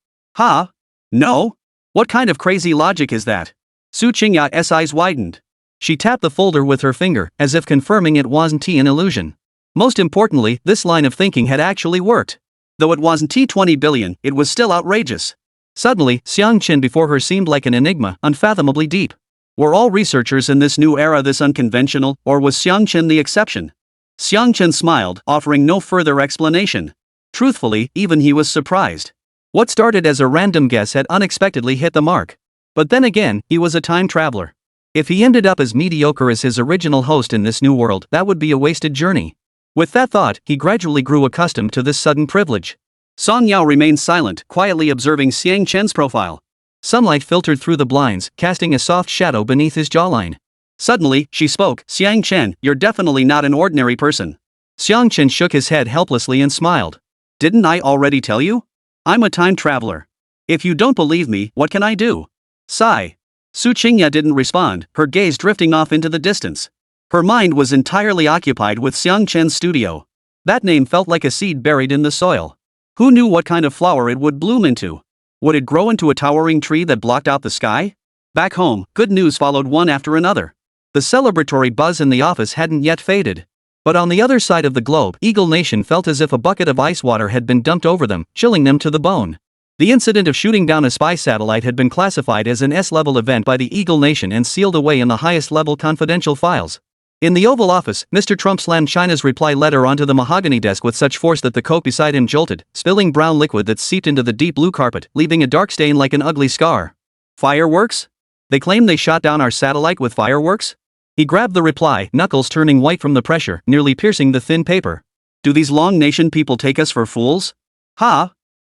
No? What kind of crazy logic is that? Su Qingya's eyes widened. She tapped the folder with her finger, as if confirming it wasn't an illusion. Most importantly, this line of thinking had actually worked. Though it wasn't 20 billion, it was still outrageous. Suddenly, Xiang Chen before her seemed like an enigma, unfathomably deep. Were all researchers in this new era this unconventional, or was Xiang Chen the exception? Xiang Chen smiled, offering no further explanation. Truthfully, even he was surprised. What started as a random guess had unexpectedly hit the mark. But then again, he was a time traveler. If he ended up as mediocre as his original host in this new world, that would be a wasted journey. With that thought, he gradually grew accustomed to this sudden privilege. Song Yao remained silent, quietly observing Xiang Chen's profile. Sunlight filtered through the blinds, casting a soft shadow beneath his jawline. Suddenly, she spoke. Xiang Chen, you're definitely not an ordinary person. Xiang Chen shook his head helplessly and smiled. Didn't I already tell you? I'm a time traveler. If you don't believe me, what can I do? Sigh. Su Qingya didn't respond, her gaze drifting off into the distance. Her mind was entirely occupied with Xiang Chen's studio. That name felt like a seed buried in the soil. Who knew what kind of flower it would bloom into? Would it grow into a towering tree that blocked out the sky? Back home, good news followed one after another. The celebratory buzz in the office hadn't yet faded. But on the other side of the globe, Eagle Nation felt as if a bucket of ice water had been dumped over them, chilling them to the bone. The incident of shooting down a spy satellite had been classified as an S-level event by the Eagle Nation and sealed away in the highest-level confidential files. In the Oval Office, Mr. Trump slammed China's reply letter onto the mahogany desk with such force that the coat beside him jolted, spilling brown liquid that seeped into the deep blue carpet, leaving a dark stain like an ugly scar. Fireworks? They claim they shot down our satellite with fireworks? He grabbed the reply, knuckles turning white from the pressure, nearly piercing the thin paper. Do these Long Nation people take us for fools?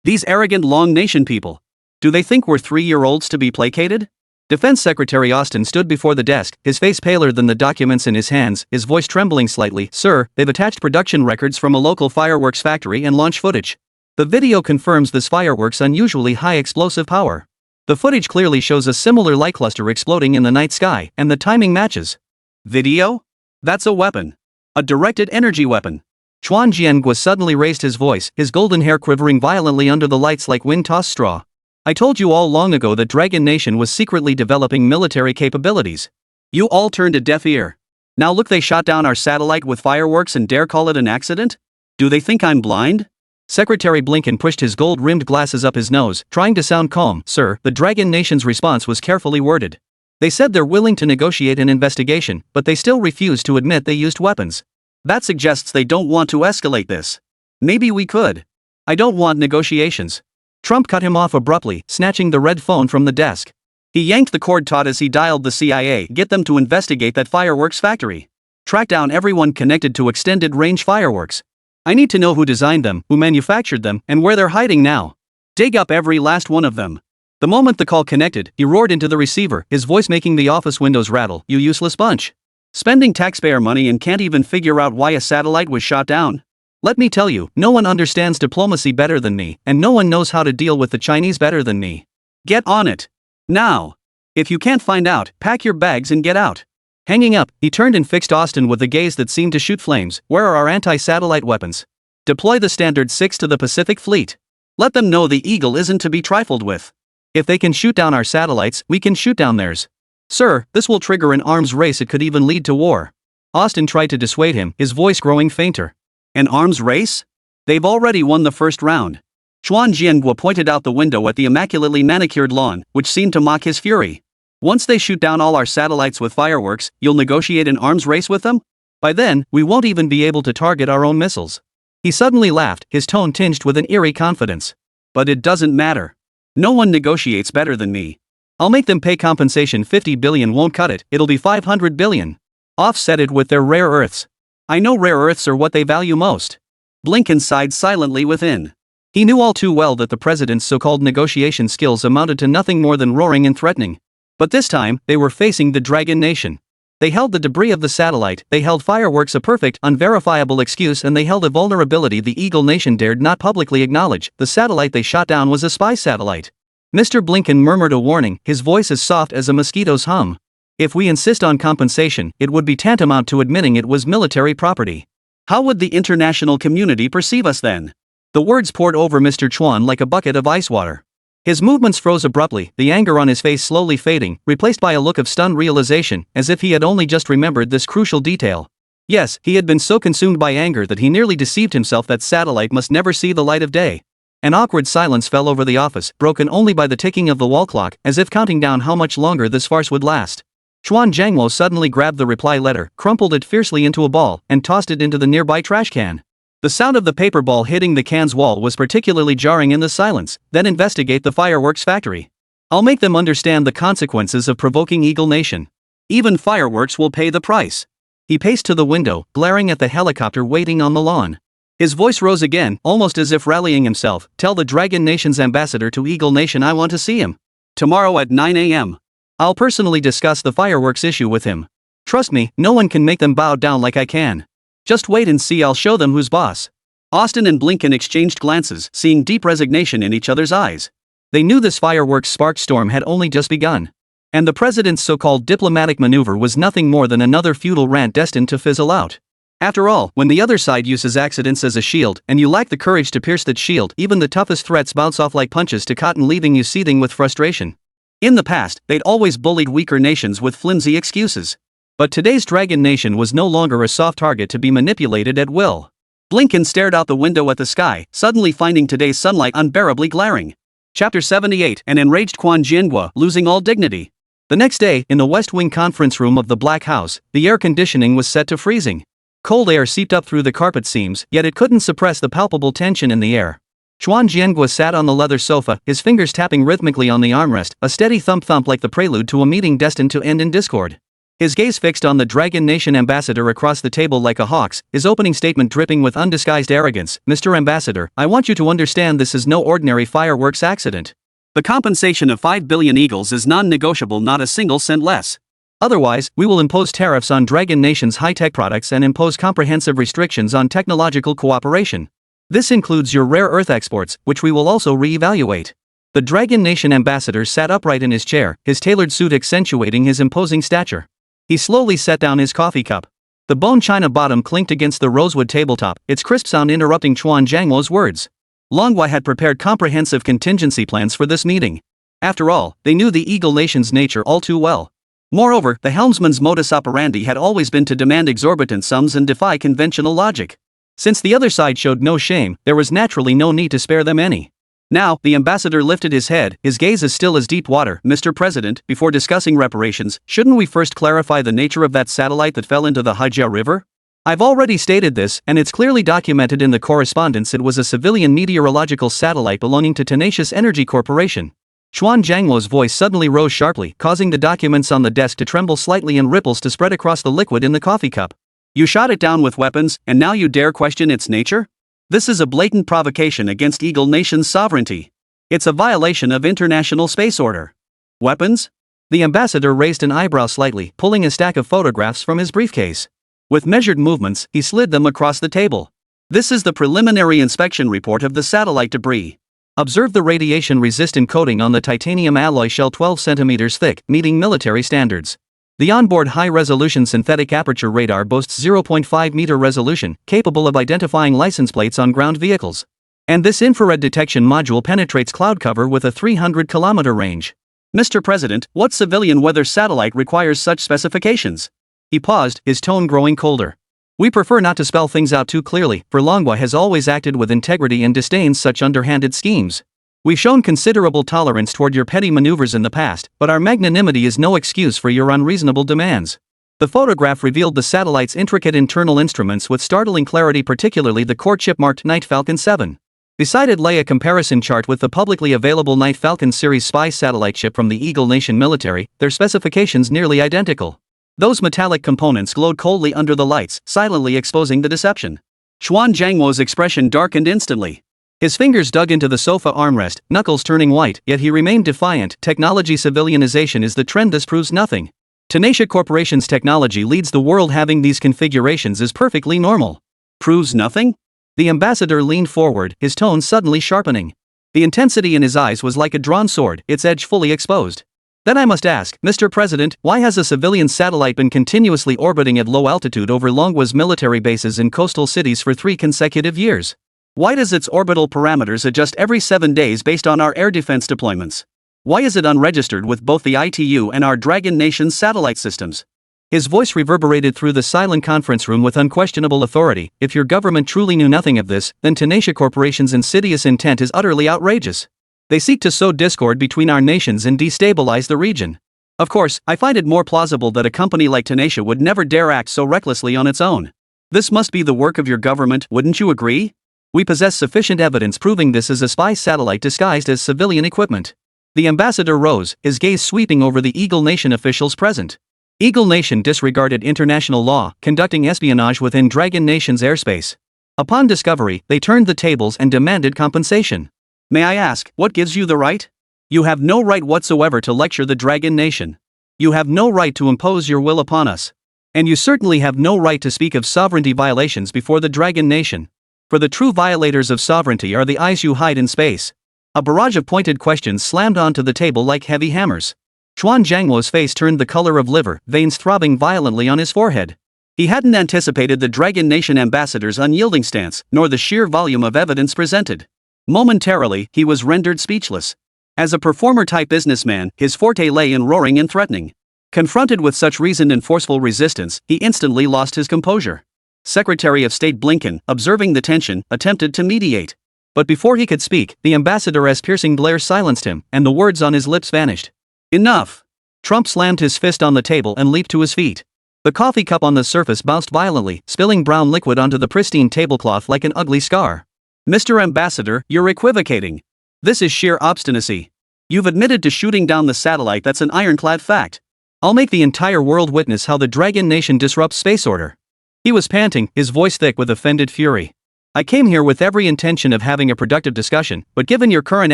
These arrogant Long Nation people. Do they think we're 3-year-olds to be placated? Defense Secretary Austin stood before the desk, his face paler than the documents in his hands, his voice trembling slightly. Sir, they've attached production records from a local fireworks factory and launch footage. The video confirms this fireworks' unusually high explosive power. The footage clearly shows a similar light cluster exploding in the night sky, and the timing matches. Video? That's a weapon. A directed energy weapon. Chuan Jiangguo suddenly raised his voice, his golden hair quivering violently under the lights like wind-tossed straw. I told you all long ago that Dragon Nation was secretly developing military capabilities. You all turned a deaf ear. Now look, they shot down our satellite with fireworks and dare call it an accident? Do they think I'm blind? Secretary Blinken pushed his gold-rimmed glasses up his nose, trying to sound calm. Sir, the Dragon Nation's response was carefully worded. They said they're willing to negotiate an investigation, but they still refuse to admit they used weapons. That suggests they don't want to escalate this. Maybe we could. I don't want negotiations. Trump cut him off abruptly, snatching the red phone from the desk. He yanked the cord taut as he dialed the CIA. Get them to investigate that fireworks factory. Track down everyone connected to extended-range fireworks. I need to know who designed them, who manufactured them, and where they're hiding now. Dig up every last one of them. The moment the call connected, he roared into the receiver, his voice making the office windows rattle. You useless bunch. Spending taxpayer money and can't even figure out why a satellite was shot down? Let me tell you, no one understands diplomacy better than me, and no one knows how to deal with the Chinese better than me. Get on it. Now. If you can't find out, pack your bags and get out. Hanging up, he turned and fixed Austin with a gaze that seemed to shoot flames. Where are our anti-satellite weapons? Deploy the Standard 6 to the Pacific Fleet. Let them know the Eagle isn't to be trifled with. If they can shoot down our satellites, we can shoot down theirs. Sir, this will trigger an arms race. It could even lead to war. Austin tried to dissuade him, his voice growing fainter. An arms race? They've already won the first round. Chuan Jianguo pointed out the window at the immaculately manicured lawn, which seemed to mock his fury. Once they shoot down all our satellites with fireworks, you'll negotiate an arms race with them? By then, we won't even be able to target our own missiles. He suddenly laughed, his tone tinged with an eerie confidence. But it doesn't matter. No one negotiates better than me. I'll make them pay compensation. 50 billion won't cut it, it'll be 500 billion. Offset it with their rare earths. I know rare earths are what they value most. Blinken sighed silently within. He knew all too well that the president's so-called negotiation skills amounted to nothing more than roaring and threatening. But this time, they were facing the Dragon Nation. They held the debris of the satellite, they held fireworks, a perfect, unverifiable excuse, and they held a vulnerability the Eagle Nation dared not publicly acknowledge. The satellite they shot down was a spy satellite. Mr. Blinken murmured a warning, his voice as soft as a mosquito's hum. If we insist on compensation, it would be tantamount to admitting it was military property. How would the international community perceive us then? The words poured over Mr. Chuan like a bucket of ice water. His movements froze abruptly, the anger on his face slowly fading, replaced by a look of stunned realization, as if he had only just remembered this crucial detail. Yes, he had been so consumed by anger that he nearly deceived himself. That satellite must never see the light of day. An awkward silence fell over the office, broken only by the ticking of the wall clock, as if counting down how much longer this farce would last. Chuan Jianguo suddenly grabbed the reply letter, crumpled it fiercely into a ball, and tossed it into the nearby trash can. The sound of the paper ball hitting the can's wall was particularly jarring in the silence. Then investigate the fireworks factory. I'll make them understand the consequences of provoking Eagle Nation. Even fireworks will pay the price. He paced to the window, glaring at the helicopter waiting on the lawn. His voice rose again, almost as if rallying himself. Tell the Dragon Nation's ambassador to Eagle Nation I want to see him. Tomorrow at 9 a.m. I'll personally discuss the fireworks issue with him. Trust me, no one can make them bow down like I can. Just wait and see, I'll show them who's boss. Austin and Blinken exchanged glances, seeing deep resignation in each other's eyes. They knew this fireworks sparked storm had only just begun. And the president's so-called diplomatic maneuver was nothing more than another futile rant destined to fizzle out. After all, when the other side uses accidents as a shield, and you lack the courage to pierce that shield, even the toughest threats bounce off like punches to cotton, leaving you seething with frustration. In the past, they'd always bullied weaker nations with flimsy excuses. But today's Dragon Nation was no longer a soft target to be manipulated at will. Blinken stared out the window at the sky, suddenly finding today's sunlight unbearably glaring. Chapter 78, an enraged Chuan Jianguo, losing all dignity. The next day, in the West Wing conference room of the Black House, the air conditioning was set to freezing. Cold air seeped up through the carpet seams, yet it couldn't suppress the palpable tension in the air. Chuan Jianguo sat on the leather sofa, his fingers tapping rhythmically on the armrest, a steady thump-thump like the prelude to a meeting destined to end in discord. His gaze fixed on the Dragon Nation ambassador across the table like a hawk's, his opening statement dripping with undisguised arrogance. Mr. Ambassador, I want you to understand this is no ordinary fireworks accident. The compensation of 5 billion eagles is non-negotiable, not a single cent less. Otherwise, we will impose tariffs on Dragon Nation's high-tech products and impose comprehensive restrictions on technological cooperation. This includes your rare earth exports, which we will also re-evaluate. The Dragon Nation ambassador sat upright in his chair, his tailored suit accentuating his imposing stature. He slowly set down his coffee cup. The bone china bottom clinked against the rosewood tabletop, its crisp sound interrupting Chuan Jianguo's words. Longhua had prepared comprehensive contingency plans for this meeting. After all, they knew the Eagle Nation's nature all too well. Moreover, the helmsman's modus operandi had always been to demand exorbitant sums and defy conventional logic. Since the other side showed no shame, there was naturally no need to spare them any. Now, the ambassador lifted his head, his gaze as still as deep water. Mr. President, before discussing reparations, shouldn't we first clarify the nature of that satellite that fell into the Haijia River? I've already stated this, and it's clearly documented in the correspondence. It was a civilian meteorological satellite belonging to Tenacious Energy Corporation. Chuan Jianguo's voice suddenly rose sharply, causing the documents on the desk to tremble slightly and ripples to spread across the liquid in the coffee cup. You shot it down with weapons, and now you dare question its nature? This is a blatant provocation against Eagle Nation's sovereignty. It's a violation of international space order. Weapons? The ambassador raised an eyebrow slightly, pulling a stack of photographs from his briefcase. With measured movements, he slid them across the table. This is the preliminary inspection report of the satellite debris. Observe the radiation-resistant coating on the titanium alloy shell 12 centimeters thick, meeting military standards. The onboard high-resolution synthetic aperture radar boasts 0.5-meter resolution, capable of identifying license plates on ground vehicles. And this infrared detection module penetrates cloud cover with a 300-kilometer range. Mr. President, what civilian weather satellite requires such specifications? He paused, his tone growing colder. We prefer not to spell things out too clearly, for Manhwa has always acted with integrity and disdains such underhanded schemes. We've shown considerable tolerance toward your petty maneuvers in the past, but our magnanimity is no excuse for your unreasonable demands. The photograph revealed the satellite's intricate internal instruments with startling clarity, particularly the courtship-marked Night Falcon 7. Beside it lay a comparison chart with the publicly available Night Falcon series spy satellite ship from the Eagle Nation military, their specifications nearly identical. Those metallic components glowed coldly under the lights, silently exposing the deception. Xuan Zhangmo's expression darkened instantly. His fingers dug into the sofa armrest, knuckles turning white, yet he remained defiant. Technology civilianization is the trend. This proves nothing. Tenacia Corporation's technology leads the world. Having these configurations is perfectly normal. Proves nothing? The ambassador leaned forward, his tone suddenly sharpening. The intensity in his eyes was like a drawn sword, its edge fully exposed. Then I must ask, Mr. President, why has a civilian satellite been continuously orbiting at low altitude over Manhwa's military bases in coastal cities for 3 consecutive years? Why does its orbital parameters adjust every 7 days based on our air defense deployments? Why is it unregistered with both the ITU and our Dragon Nation's satellite systems? His voice reverberated through the silent conference room with unquestionable authority. If your government truly knew nothing of this, then Tenacia Corporation's insidious intent is utterly outrageous. They seek to sow discord between our nations and destabilize the region. Of course, I find it more plausible that a company like Tenacia would never dare act so recklessly on its own. This must be the work of your government, wouldn't you agree? We possess sufficient evidence proving this is a spy satellite disguised as civilian equipment. The ambassador rose, his gaze sweeping over the Eagle Nation officials present. Eagle Nation disregarded international law, conducting espionage within Dragon Nation's airspace. Upon discovery, they turned the tables and demanded compensation. May I ask, what gives you the right? You have no right whatsoever to lecture the Dragon Nation. You have no right to impose your will upon us. And you certainly have no right to speak of sovereignty violations before the Dragon Nation. For the true violators of sovereignty are the eyes you hide in space. A barrage of pointed questions slammed onto the table like heavy hammers. Xuan Zhangmo's face turned the color of liver, veins throbbing violently on his forehead. He hadn't anticipated the Dragon Nation ambassador's unyielding stance, nor the sheer volume of evidence presented. Momentarily, he was rendered speechless. As a performer-type businessman, his forte lay in roaring and threatening. Confronted with such reasoned and forceful resistance, he instantly lost his composure. Secretary of State Blinken, observing the tension, attempted to mediate. But before he could speak, the ambassador's piercing glare silenced him, and the words on his lips vanished. Enough! Trump slammed his fist on the table and leaped to his feet. The coffee cup on the surface bounced violently, spilling brown liquid onto the pristine tablecloth like an ugly scar. Mr. Ambassador, you're equivocating. This is sheer obstinacy. You've admitted to shooting down the satellite. That's an ironclad fact. I'll make the entire world witness how the Dragon Nation disrupts space order. He was panting, his voice thick with offended fury. I came here with every intention of having a productive discussion, but given your current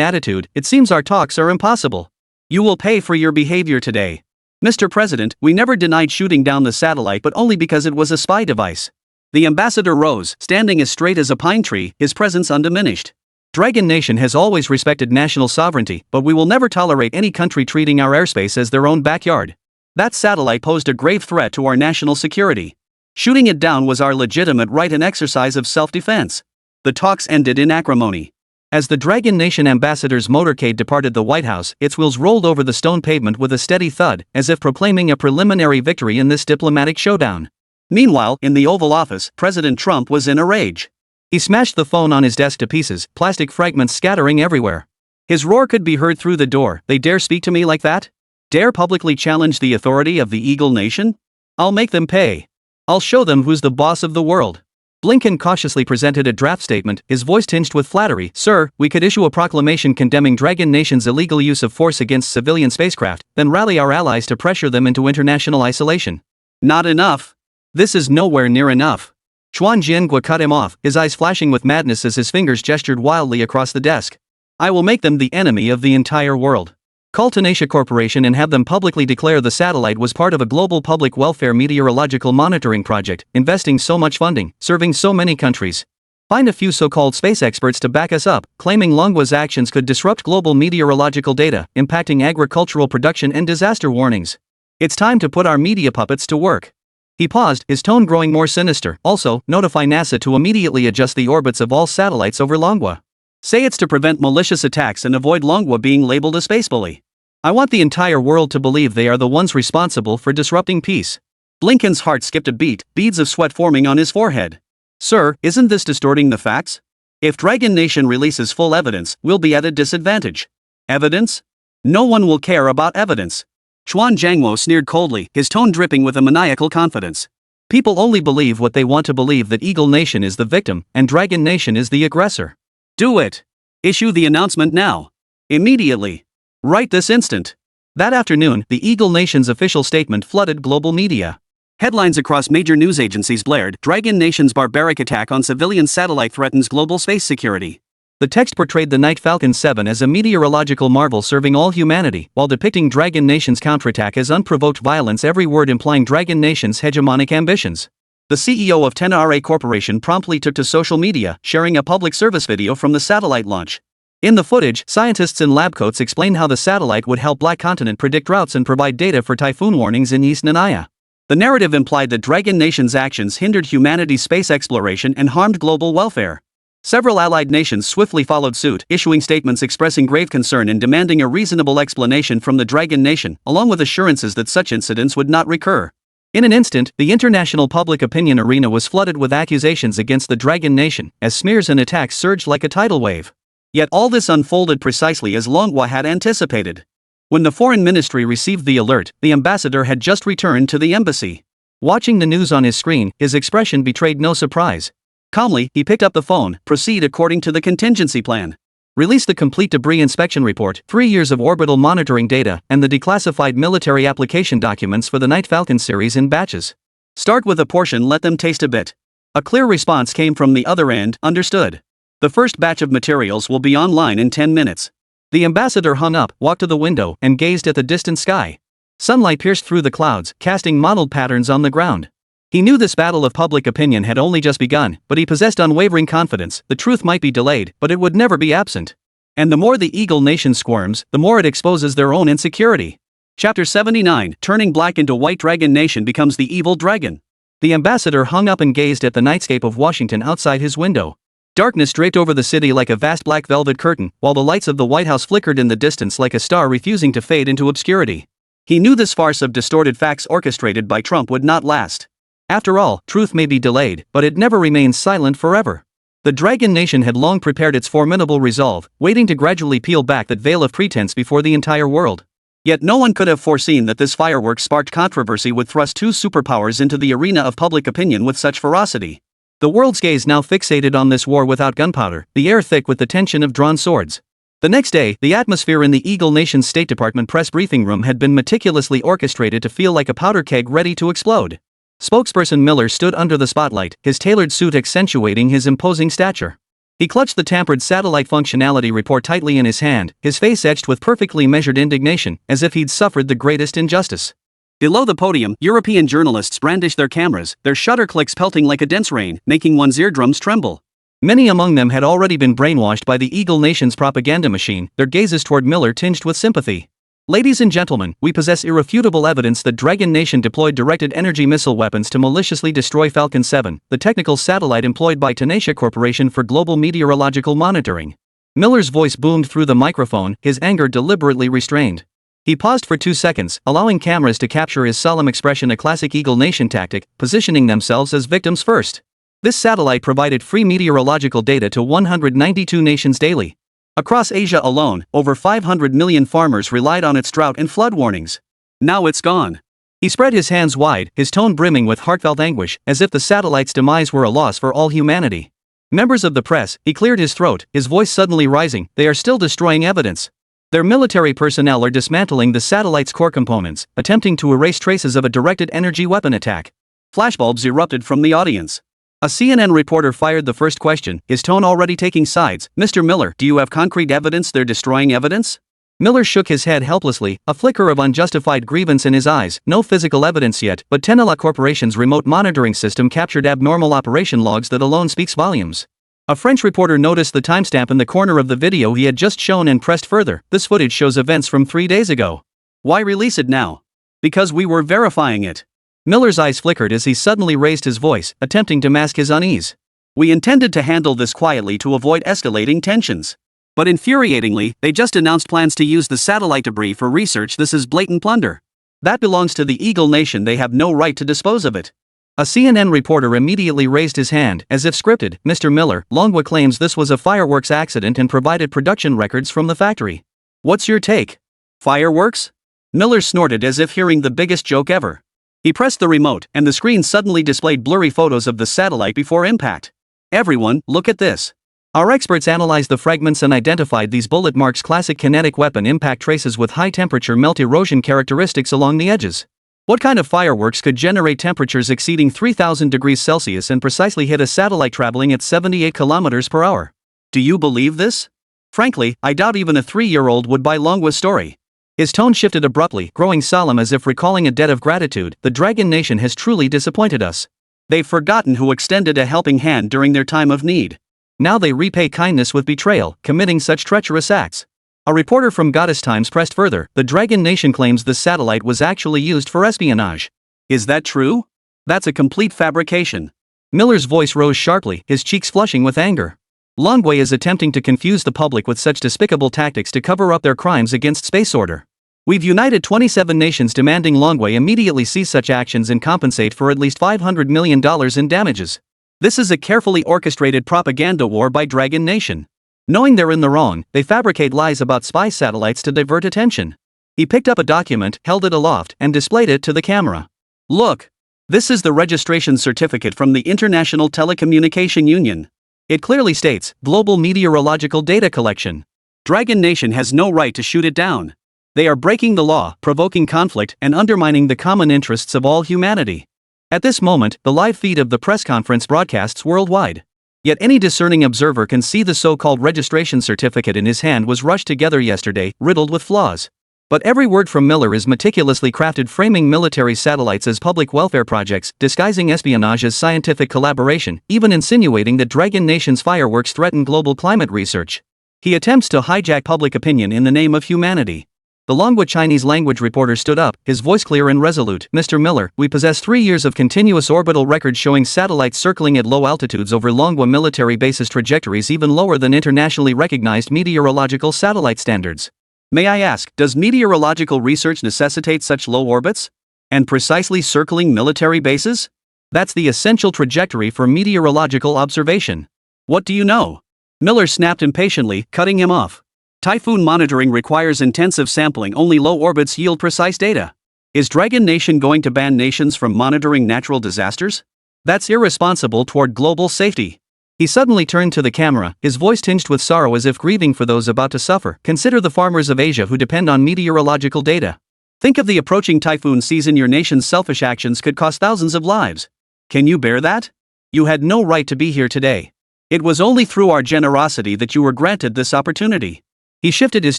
attitude, it seems our talks are impossible. You will pay for your behavior today. Mr. President, we never denied shooting down the satellite, but only because it was a spy device. The ambassador rose, standing as straight as a pine tree, his presence undiminished. Dragon Nation has always respected national sovereignty, but we will never tolerate any country treating our airspace as their own backyard. That satellite posed a grave threat to our national security. Shooting it down was our legitimate right and exercise of self-defense. The talks ended in acrimony. As the Dragon Nation ambassador's motorcade departed the White House, its wheels rolled over the stone pavement with a steady thud, as if proclaiming a preliminary victory in this diplomatic showdown. Meanwhile, in the Oval Office, President Trump was in a rage. He smashed the phone on his desk to pieces, plastic fragments scattering everywhere. His roar could be heard through the door. They dare speak to me like that? Dare publicly challenge the authority of the Eagle Nation? I'll make them pay. I'll show them who's the boss of the world. Blinken cautiously presented a draft statement, his voice tinged with flattery. Sir, we could issue a proclamation condemning Dragon Nation's illegal use of force against civilian spacecraft, then rally our allies to pressure them into international isolation. Not enough. This is nowhere near enough. Xuan Jiangua cut him off, his eyes flashing with madness as his fingers gestured wildly across the desk. I will make them the enemy of the entire world. Call Tenacia Corporation and have them publicly declare the satellite was part of a global public welfare meteorological monitoring project, investing so much funding, serving so many countries. Find a few so-called space experts to back us up, claiming Manhwa's actions could disrupt global meteorological data, impacting agricultural production and disaster warnings. It's time to put our media puppets to work. He paused, his tone growing more sinister. Also, notify NASA to immediately adjust the orbits of all satellites over Longwa. Say it's to prevent malicious attacks and avoid Longwa being labeled a space bully. I want the entire world to believe they are the ones responsible for disrupting peace. Blinken's heart skipped a beat, beads of sweat forming on his forehead. Sir, isn't this distorting the facts? If Dragon Nation releases full evidence, we'll be at a disadvantage. Evidence? No one will care about evidence. Chuan Jiangwo sneered coldly, his tone dripping with a maniacal confidence. People only believe what they want to believe, that Eagle Nation is the victim, and Dragon Nation is the aggressor. Do it! Issue the announcement now. Immediately. Right this instant. That afternoon, the Eagle Nation's official statement flooded global media. Headlines across major news agencies blared, Dragon Nation's barbaric attack on civilian satellite threatens global space security. The text portrayed the Night Falcon 7 as a meteorological marvel serving all humanity, while depicting Dragon Nation's counterattack as unprovoked violence, every word implying Dragon Nation's hegemonic ambitions. The CEO of Tenara Corporation promptly took to social media, sharing a public service video from the satellite launch. In the footage, scientists in lab coats explained how the satellite would help Black Continent predict routes and provide data for typhoon warnings in East Nanaya. The narrative implied that Dragon Nation's actions hindered humanity's space exploration and harmed global welfare. Several allied nations swiftly followed suit, issuing statements expressing grave concern and demanding a reasonable explanation from the Dragon Nation, along with assurances that such incidents would not recur. In an instant, the international public opinion arena was flooded with accusations against the Dragon Nation, as smears and attacks surged like a tidal wave. Yet all this unfolded precisely as Longwa had anticipated. When the foreign ministry received the alert, the ambassador had just returned to the embassy. Watching the news on his screen, his expression betrayed no surprise. Calmly, he picked up the phone. Proceed according to the contingency plan. Release the complete debris inspection report, 3 years of orbital monitoring data, and the declassified military application documents for the Night Falcon series in batches. Start with a portion, let them taste a bit. A clear response came from the other end. Understood. The first batch of materials will be online in 10 minutes. The ambassador hung up, walked to the window, and gazed at the distant sky. Sunlight pierced through the clouds, casting mottled patterns on the ground. He knew this battle of public opinion had only just begun, but he possessed unwavering confidence. The truth might be delayed, but it would never be absent. And the more the Eagle Nation squirms, the more it exposes their own insecurity. Chapter 79, Turning Black into White. Dragon Nation becomes the evil dragon. The ambassador hung up and gazed at the nightscape of Washington outside his window. Darkness draped over the city like a vast black velvet curtain, while the lights of the White House flickered in the distance like a star refusing to fade into obscurity. He knew this farce of distorted facts orchestrated by Trump would not last. After all, truth may be delayed, but it never remains silent forever. The Dragon Nation had long prepared its formidable resolve, waiting to gradually peel back that veil of pretense before the entire world. Yet no one could have foreseen that this firework sparked controversy would thrust two superpowers into the arena of public opinion with such ferocity. The world's gaze now fixated on this war without gunpowder, the air thick with the tension of drawn swords. The next day, the atmosphere in the Eagle Nation's State Department press briefing room had been meticulously orchestrated to feel like a powder keg ready to explode. Spokesperson Miller stood under the spotlight, his tailored suit accentuating his imposing stature. He clutched the tampered satellite functionality report tightly in his hand, his face etched with perfectly measured indignation, as if he'd suffered the greatest injustice. Below the podium, European journalists brandished their cameras, their shutter clicks pelting like a dense rain, making one's eardrums tremble. Many among them had already been brainwashed by the Eagle Nation's propaganda machine, their gazes toward Miller tinged with sympathy. Ladies and gentlemen, we possess irrefutable evidence that Dragon Nation deployed directed energy missile weapons to maliciously destroy Falcon 7, the technical satellite employed by Tenara Corporation for global meteorological monitoring. Miller's voice boomed through the microphone, his anger deliberately restrained. He paused for 2 seconds, allowing cameras to capture his solemn expression, a classic Eagle Nation tactic, positioning themselves as victims first. This satellite provided free meteorological data to 192 nations daily. Across Asia alone, over 500 million farmers relied on its drought and flood warnings. Now it's gone. He spread his hands wide, his tone brimming with heartfelt anguish, as if the satellite's demise were a loss for all humanity. Members of the press, he cleared his throat, his voice suddenly rising, they are still destroying evidence. Their military personnel are dismantling the satellite's core components, attempting to erase traces of a directed energy weapon attack. Flashbulbs erupted from the audience. A CNN reporter fired the first question, his tone already taking sides. Mr. Miller, do you have concrete evidence they're destroying evidence? Miller shook his head helplessly, a flicker of unjustified grievance in his eyes. No physical evidence yet, but Tenara Corporation's remote monitoring system captured abnormal operation logs that alone speaks volumes. A French reporter noticed the timestamp in the corner of the video he had just shown and pressed further. This footage shows events from 3 days ago. Why release it now? Because we were verifying it. Miller's eyes flickered as he suddenly raised his voice, attempting to mask his unease. We intended to handle this quietly to avoid escalating tensions. But infuriatingly, they just announced plans to use the satellite debris for research. This is blatant plunder. That belongs to the Eagle Nation. They have no right to dispose of it. A CNN reporter immediately raised his hand, as if scripted. Mr. Miller, Longwa claims this was a fireworks accident and provided production records from the factory. What's your take? Fireworks? Miller snorted as if hearing the biggest joke ever. He pressed the remote, and the screen suddenly displayed blurry photos of the satellite before impact. Everyone, look at this. Our experts analyzed the fragments and identified these bullet marks, classic kinetic weapon impact traces with high temperature melt erosion characteristics along the edges. What kind of fireworks could generate temperatures exceeding 3000 degrees Celsius and precisely hit a satellite traveling at 78 kilometers per hour? Do you believe this? Frankly, I doubt even a 3-year-old would buy Longwa's story. His tone shifted abruptly, growing solemn as if recalling a debt of gratitude. The Dragon Nation has truly disappointed us. They've forgotten who extended a helping hand during their time of need. Now they repay kindness with betrayal, committing such treacherous acts. A reporter from Goddess Times pressed further. The Dragon Nation claims the satellite was actually used for espionage. Is that true? That's a complete fabrication. Miller's voice rose sharply, his cheeks flushing with anger. Longwa is attempting to confuse the public with such despicable tactics to cover up their crimes against space order. We've united 27 nations demanding Longwa immediately cease such actions and compensate for at least $500 million in damages. This is a carefully orchestrated propaganda war by Dragon Nation. Knowing they're in the wrong, they fabricate lies about spy satellites to divert attention. He picked up a document, held it aloft, and displayed it to the camera. Look. This is the registration certificate from the International Telecommunication Union. It clearly states, Global Meteorological Data Collection. Dragon Nation has no right to shoot it down. They are breaking the law, provoking conflict, and undermining the common interests of all humanity. At this moment, the live feed of the press conference broadcasts worldwide. Yet any discerning observer can see the so-called registration certificate in his hand was rushed together yesterday, riddled with flaws. But every word from Miller is meticulously crafted, framing military satellites as public welfare projects, disguising espionage as scientific collaboration, even insinuating that Dragon Nation's fireworks threaten global climate research. He attempts to hijack public opinion in the name of humanity. The Longwa Chinese language reporter stood up, his voice clear and resolute. Mr. Miller, we possess 3 years of continuous orbital records showing satellites circling at low altitudes over Longwa military bases, trajectories even lower than internationally recognized meteorological satellite standards. May I ask, does meteorological research necessitate such low orbits? And precisely circling military bases? That's the essential trajectory for meteorological observation. What do you know? Miller snapped impatiently, cutting him off. Typhoon monitoring requires intensive sampling. Only low orbits yield precise data. Is Dragon Nation going to ban nations from monitoring natural disasters? That's irresponsible toward global safety. He suddenly turned to the camera, his voice tinged with sorrow as if grieving for those about to suffer. Consider the farmers of Asia who depend on meteorological data. Think of the approaching typhoon season. Your nation's selfish actions could cost thousands of lives. Can you bear that? You had no right to be here today. It was only through our generosity that you were granted this opportunity. He shifted his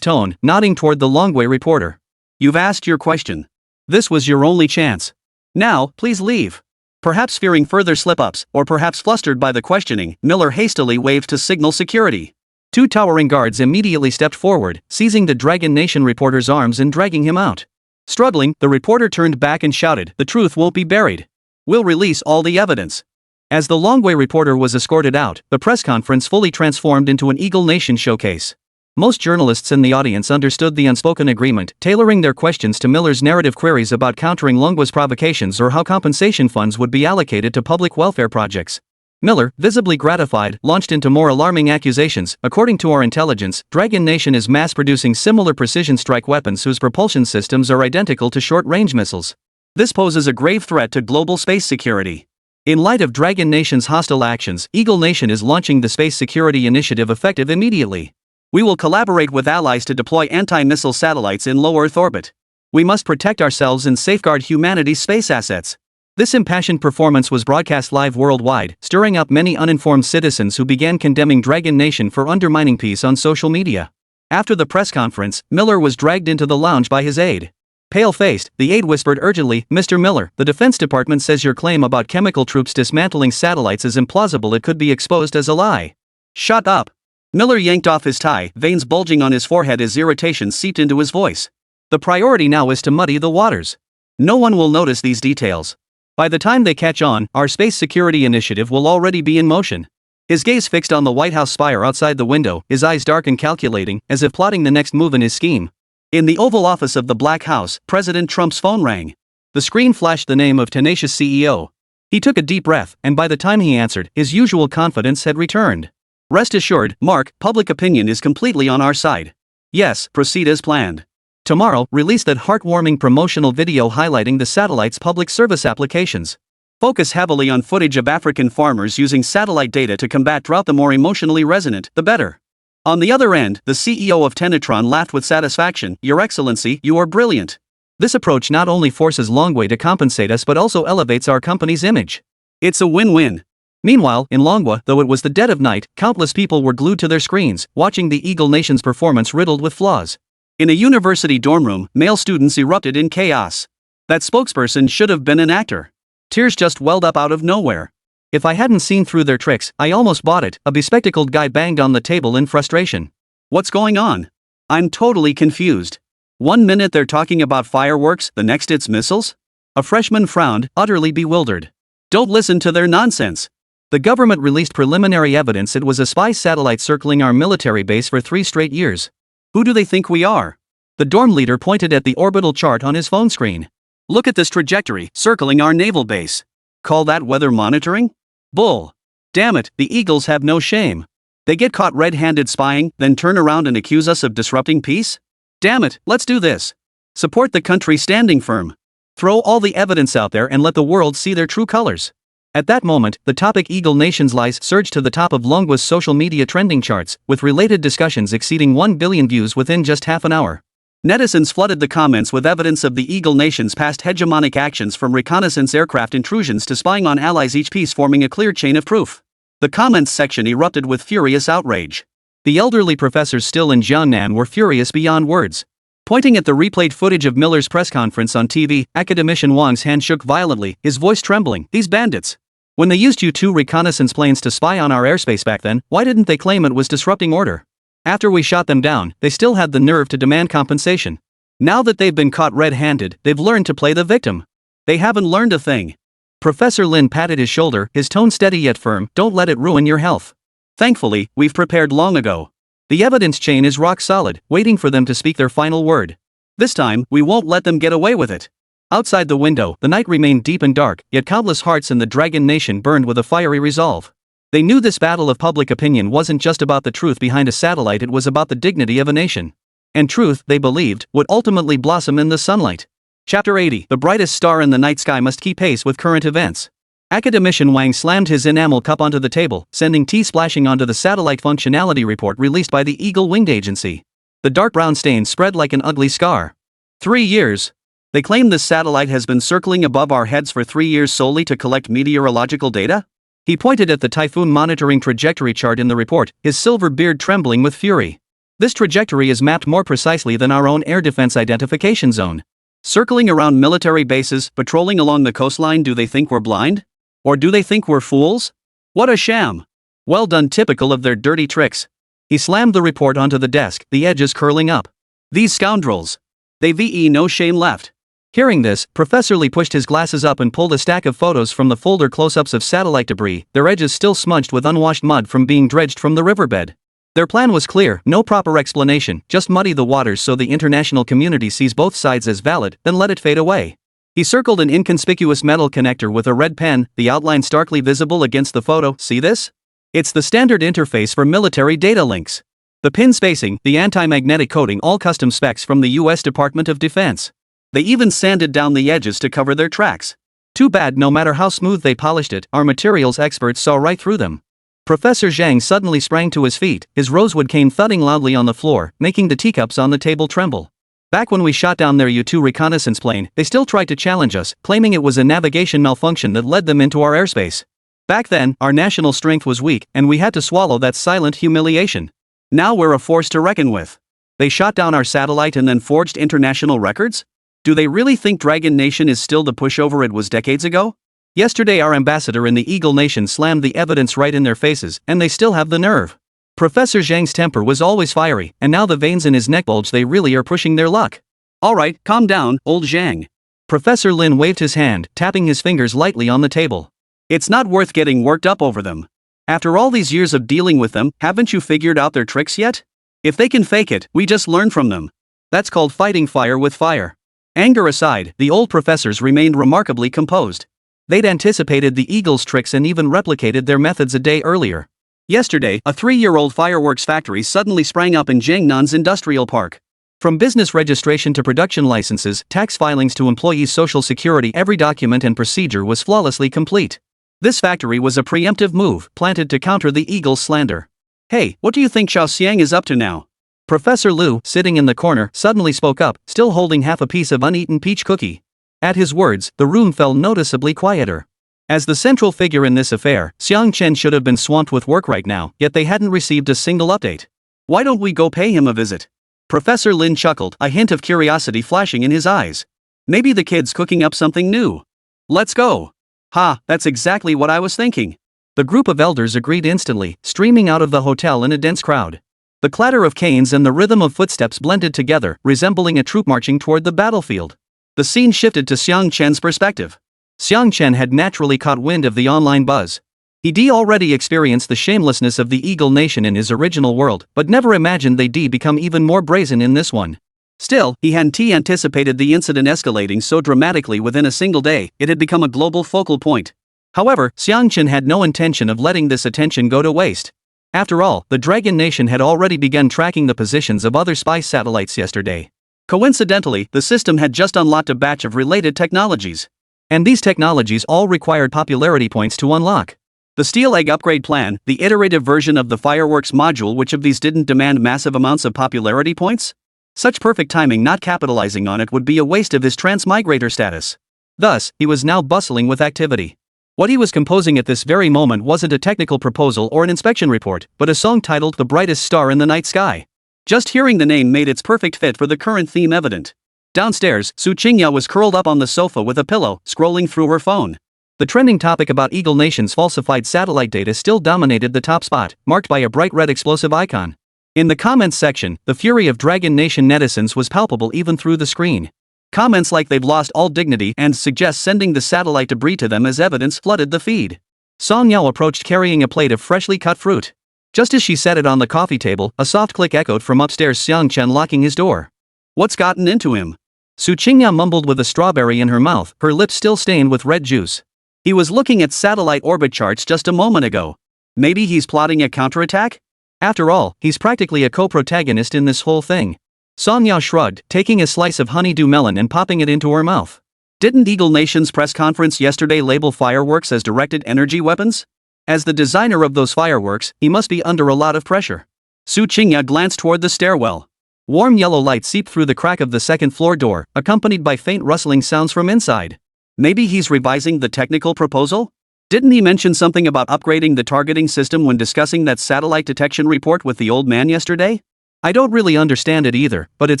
tone, nodding toward the Longwa reporter. You've asked your question. This was your only chance. Now, please leave. Perhaps fearing further slip-ups, or perhaps flustered by the questioning, Miller hastily waved to signal security. 2 towering guards immediately stepped forward, seizing the Dragon Nation reporter's arms and dragging him out. Struggling, the reporter turned back and shouted, "The truth won't be buried. We'll release all the evidence." As the Longwa reporter was escorted out, the press conference fully transformed into an Eagle Nation showcase. Most journalists in the audience understood the unspoken agreement, tailoring their questions to Miller's narrative queries about countering Longwa's provocations or how compensation funds would be allocated to public welfare projects. Miller, visibly gratified, launched into more alarming accusations. According to our intelligence, Dragon Nation is mass-producing similar precision strike weapons whose propulsion systems are identical to short-range missiles. This poses a grave threat to global space security. In light of Dragon Nation's hostile actions, Eagle Nation is launching the Space Security Initiative effective immediately. We will collaborate with allies to deploy anti-missile satellites in low Earth orbit. We must protect ourselves and safeguard humanity's space assets. This impassioned performance was broadcast live worldwide, stirring up many uninformed citizens who began condemning Dragon Nation for undermining peace on social media. After the press conference, Miller was dragged into the lounge by his aide. Pale-faced, the aide whispered urgently, "Mr. Miller, the Defense Department says your claim about chemical troops dismantling satellites is implausible. It could be exposed as a lie." "Shut up." Miller yanked off his tie, veins bulging on his forehead as irritation seeped into his voice. The priority now is to muddy the waters. No one will notice these details. By the time they catch on, our space security initiative will already be in motion. His gaze fixed on the White House spire outside the window, his eyes dark and calculating, as if plotting the next move in his scheme. In the Oval Office of the Black House, President Trump's phone rang. The screen flashed the name of tenacious CEO. He took a deep breath, and by the time he answered, his usual confidence had returned. Rest assured, Mark, public opinion is completely on our side. Yes, proceed as planned. Tomorrow, release that heartwarming promotional video highlighting the satellite's public service applications. Focus heavily on footage of African farmers using satellite data to combat drought. The more emotionally resonant, the better. On the other end, the CEO of Tenetron laughed with satisfaction. Your Excellency, you are brilliant. This approach not only forces Longway to compensate us but also elevates our company's image. It's a win-win. Meanwhile, in Longwa, though it was the dead of night, countless people were glued to their screens, watching the Eagle Nation's performance riddled with flaws. In a university dorm room, male students erupted in chaos. That spokesperson should have been an actor. Tears just welled up out of nowhere. If I hadn't seen through their tricks, I almost bought it, a bespectacled guy banged on the table in frustration. What's going on? I'm totally confused. 1 minute they're talking about fireworks, the next it's missiles? A freshman frowned, utterly bewildered. Don't listen to their nonsense. The government released preliminary evidence it was a spy satellite circling our military base for 3 straight years. Who do they think we are? The dorm leader pointed at the orbital chart on his phone screen. Look at this trajectory, circling our naval base. Call that weather monitoring? Bull. Damn it, the Eagles have no shame. They get caught red-handed spying, then turn around and accuse us of disrupting peace? Damn it, let's do this. Support the country standing firm. Throw all the evidence out there and let the world see their true colors. At that moment, the topic Eagle Nation's lies surged to the top of Longwa's social media trending charts, with related discussions exceeding 1 billion views within just half an hour. Netizens flooded the comments with evidence of the Eagle Nation's past hegemonic actions, from reconnaissance aircraft intrusions to spying on allies, each piece forming a clear chain of proof. The comments section erupted with furious outrage. The elderly professors Still and Jiangnan were furious beyond words. Pointing at the replayed footage of Miller's press conference on TV, Academician Wang's hand shook violently, his voice trembling. These bandits. When they used U-2 reconnaissance planes to spy on our airspace back then, why didn't they claim it was disrupting order? After we shot them down, they still had the nerve to demand compensation. Now that they've been caught red-handed, they've learned to play the victim. They haven't learned a thing. Professor Lin patted his shoulder, his tone steady yet firm. Don't let it ruin your health. Thankfully, we've prepared long ago. The evidence chain is rock solid, waiting for them to speak their final word. This time, we won't let them get away with it. Outside the window, the night remained deep and dark, yet countless hearts in the Dragon Nation burned with a fiery resolve. They knew this battle of public opinion wasn't just about the truth behind a satellite, it was about the dignity of a nation. And truth, they believed, would ultimately blossom in the sunlight. Chapter 80. The brightest star in the night sky must keep pace with current events. Academician Wang slammed his enamel cup onto the table, sending tea splashing onto the satellite functionality report released by the Eagle Winged Agency. The dark brown stain spread like an ugly scar. 3 years. They claim this satellite has been circling above our heads for 3 years solely to collect meteorological data? He pointed at the typhoon monitoring trajectory chart in the report, his silver beard trembling with fury. This trajectory is mapped more precisely than our own air defense identification zone. Circling around military bases, patrolling along the coastline. Do they think we're blind? Or do they think we're fools? What a sham! Well done, typical of their dirty tricks. He slammed the report onto the desk, the edges curling up. These scoundrels. They've no shame left. Hearing this, Professor Lee pushed his glasses up and pulled a stack of photos from the folder, close-ups of satellite debris, their edges still smudged with unwashed mud from being dredged from the riverbed. Their plan was clear, no proper explanation, just muddy the waters so the international community sees both sides as valid, then let it fade away. He circled an inconspicuous metal connector with a red pen, the outline starkly visible against the photo. See this? It's the standard interface for military data links. The pin spacing, the anti-magnetic coating, all custom specs from the US Department of Defense. They even sanded down the edges to cover their tracks. Too bad, no matter how smooth they polished it, our materials experts saw right through them. Professor Zhang suddenly sprang to his feet, his rosewood cane thudding loudly on the floor, making the teacups on the table tremble. Back when we shot down their U-2 reconnaissance plane, they still tried to challenge us, claiming it was a navigation malfunction that led them into our airspace. Back then, our national strength was weak, and we had to swallow that silent humiliation. Now we're a force to reckon with. They shot down our satellite and then forged international records? Do they really think Dragon Nation is still the pushover it was decades ago? Yesterday our ambassador in the Eagle Nation slammed the evidence right in their faces, and they still have the nerve. Professor Zhang's temper was always fiery, and now the veins in his neck bulge. They really are pushing their luck. Alright, calm down, old Zhang. Professor Lin waved his hand, tapping his fingers lightly on the table. It's not worth getting worked up over them. After all these years of dealing with them, haven't you figured out their tricks yet? If they can fake it, we just learn from them. That's called fighting fire with fire. Anger aside, the old professors remained remarkably composed. They'd anticipated the Eagle's tricks and even replicated their methods a day earlier. Yesterday, a 3-year-old fireworks factory suddenly sprang up in Jiangnan's industrial park. From business registration to production licenses, tax filings to employees' social security, every document and procedure was flawlessly complete. This factory was a preemptive move, planted to counter the Eagle's slander. Hey, what do you think Xiao Xiang is up to now? Professor Lu, sitting in the corner, suddenly spoke up, still holding half a piece of uneaten peach cookie. At his words, the room fell noticeably quieter. As the central figure in this affair, Xiang Chen should have been swamped with work right now, yet they hadn't received a single update. Why don't we go pay him a visit? Professor Lin chuckled, a hint of curiosity flashing in his eyes. Maybe the kid's cooking up something new. Let's go. Ha, that's exactly what I was thinking. The group of elders agreed instantly, streaming out of the hotel in a dense crowd. The clatter of canes and the rhythm of footsteps blended together, resembling a troop marching toward the battlefield. The scene shifted to Xiang Chen's perspective. Xiang Chen had naturally caught wind of the online buzz. He'd already experienced the shamelessness of the Eagle Nation in his original world, but never imagined they'd become even more brazen in this one. Still, he hadn't anticipated the incident escalating so dramatically within a single day. It had become a global focal point. However, Xiang Chen had no intention of letting this attention go to waste. After all, the Dragon Nation had already begun tracking the positions of other spy satellites yesterday. Coincidentally, the system had just unlocked a batch of related technologies. And these technologies all required popularity points to unlock. The Steel Egg upgrade plan, the iterative version of the fireworks module, which of these didn't demand massive amounts of popularity points? Such perfect timing, not capitalizing on it would be a waste of his transmigrator status. Thus, he was now bustling with activity. What he was composing at this very moment wasn't a technical proposal or an inspection report, but a song titled The Brightest Star in the Night Sky. Just hearing the name made its perfect fit for the current theme evident. Downstairs, Su Qingya was curled up on the sofa with a pillow, scrolling through her phone. The trending topic about Eagle Nation's falsified satellite data still dominated the top spot, marked by a bright red explosive icon. In the comments section, the fury of Dragon Nation netizens was palpable even through the screen. Comments like they've lost all dignity and suggest sending the satellite debris to them as evidence flooded the feed. Song Yao approached carrying a plate of freshly cut fruit. Just as she set it on the coffee table, a soft click echoed from upstairs, Xiang Chen locking his door. What's gotten into him? Su Qingya mumbled with a strawberry in her mouth, her lips still stained with red juice. He was looking at satellite orbit charts just a moment ago. Maybe he's plotting a counterattack? After all, he's practically a co-protagonist in this whole thing. Song Yao shrugged, taking a slice of honeydew melon and popping it into her mouth. Didn't Eagle Nation's press conference yesterday label fireworks as directed energy weapons? As the designer of those fireworks, he must be under a lot of pressure. Su Qingya glanced toward the stairwell. Warm yellow light seeped through the crack of the second-floor door, accompanied by faint rustling sounds from inside. Maybe he's revising the technical proposal? Didn't he mention something about upgrading the targeting system when discussing that satellite detection report with the old man yesterday? I don't really understand it either, but it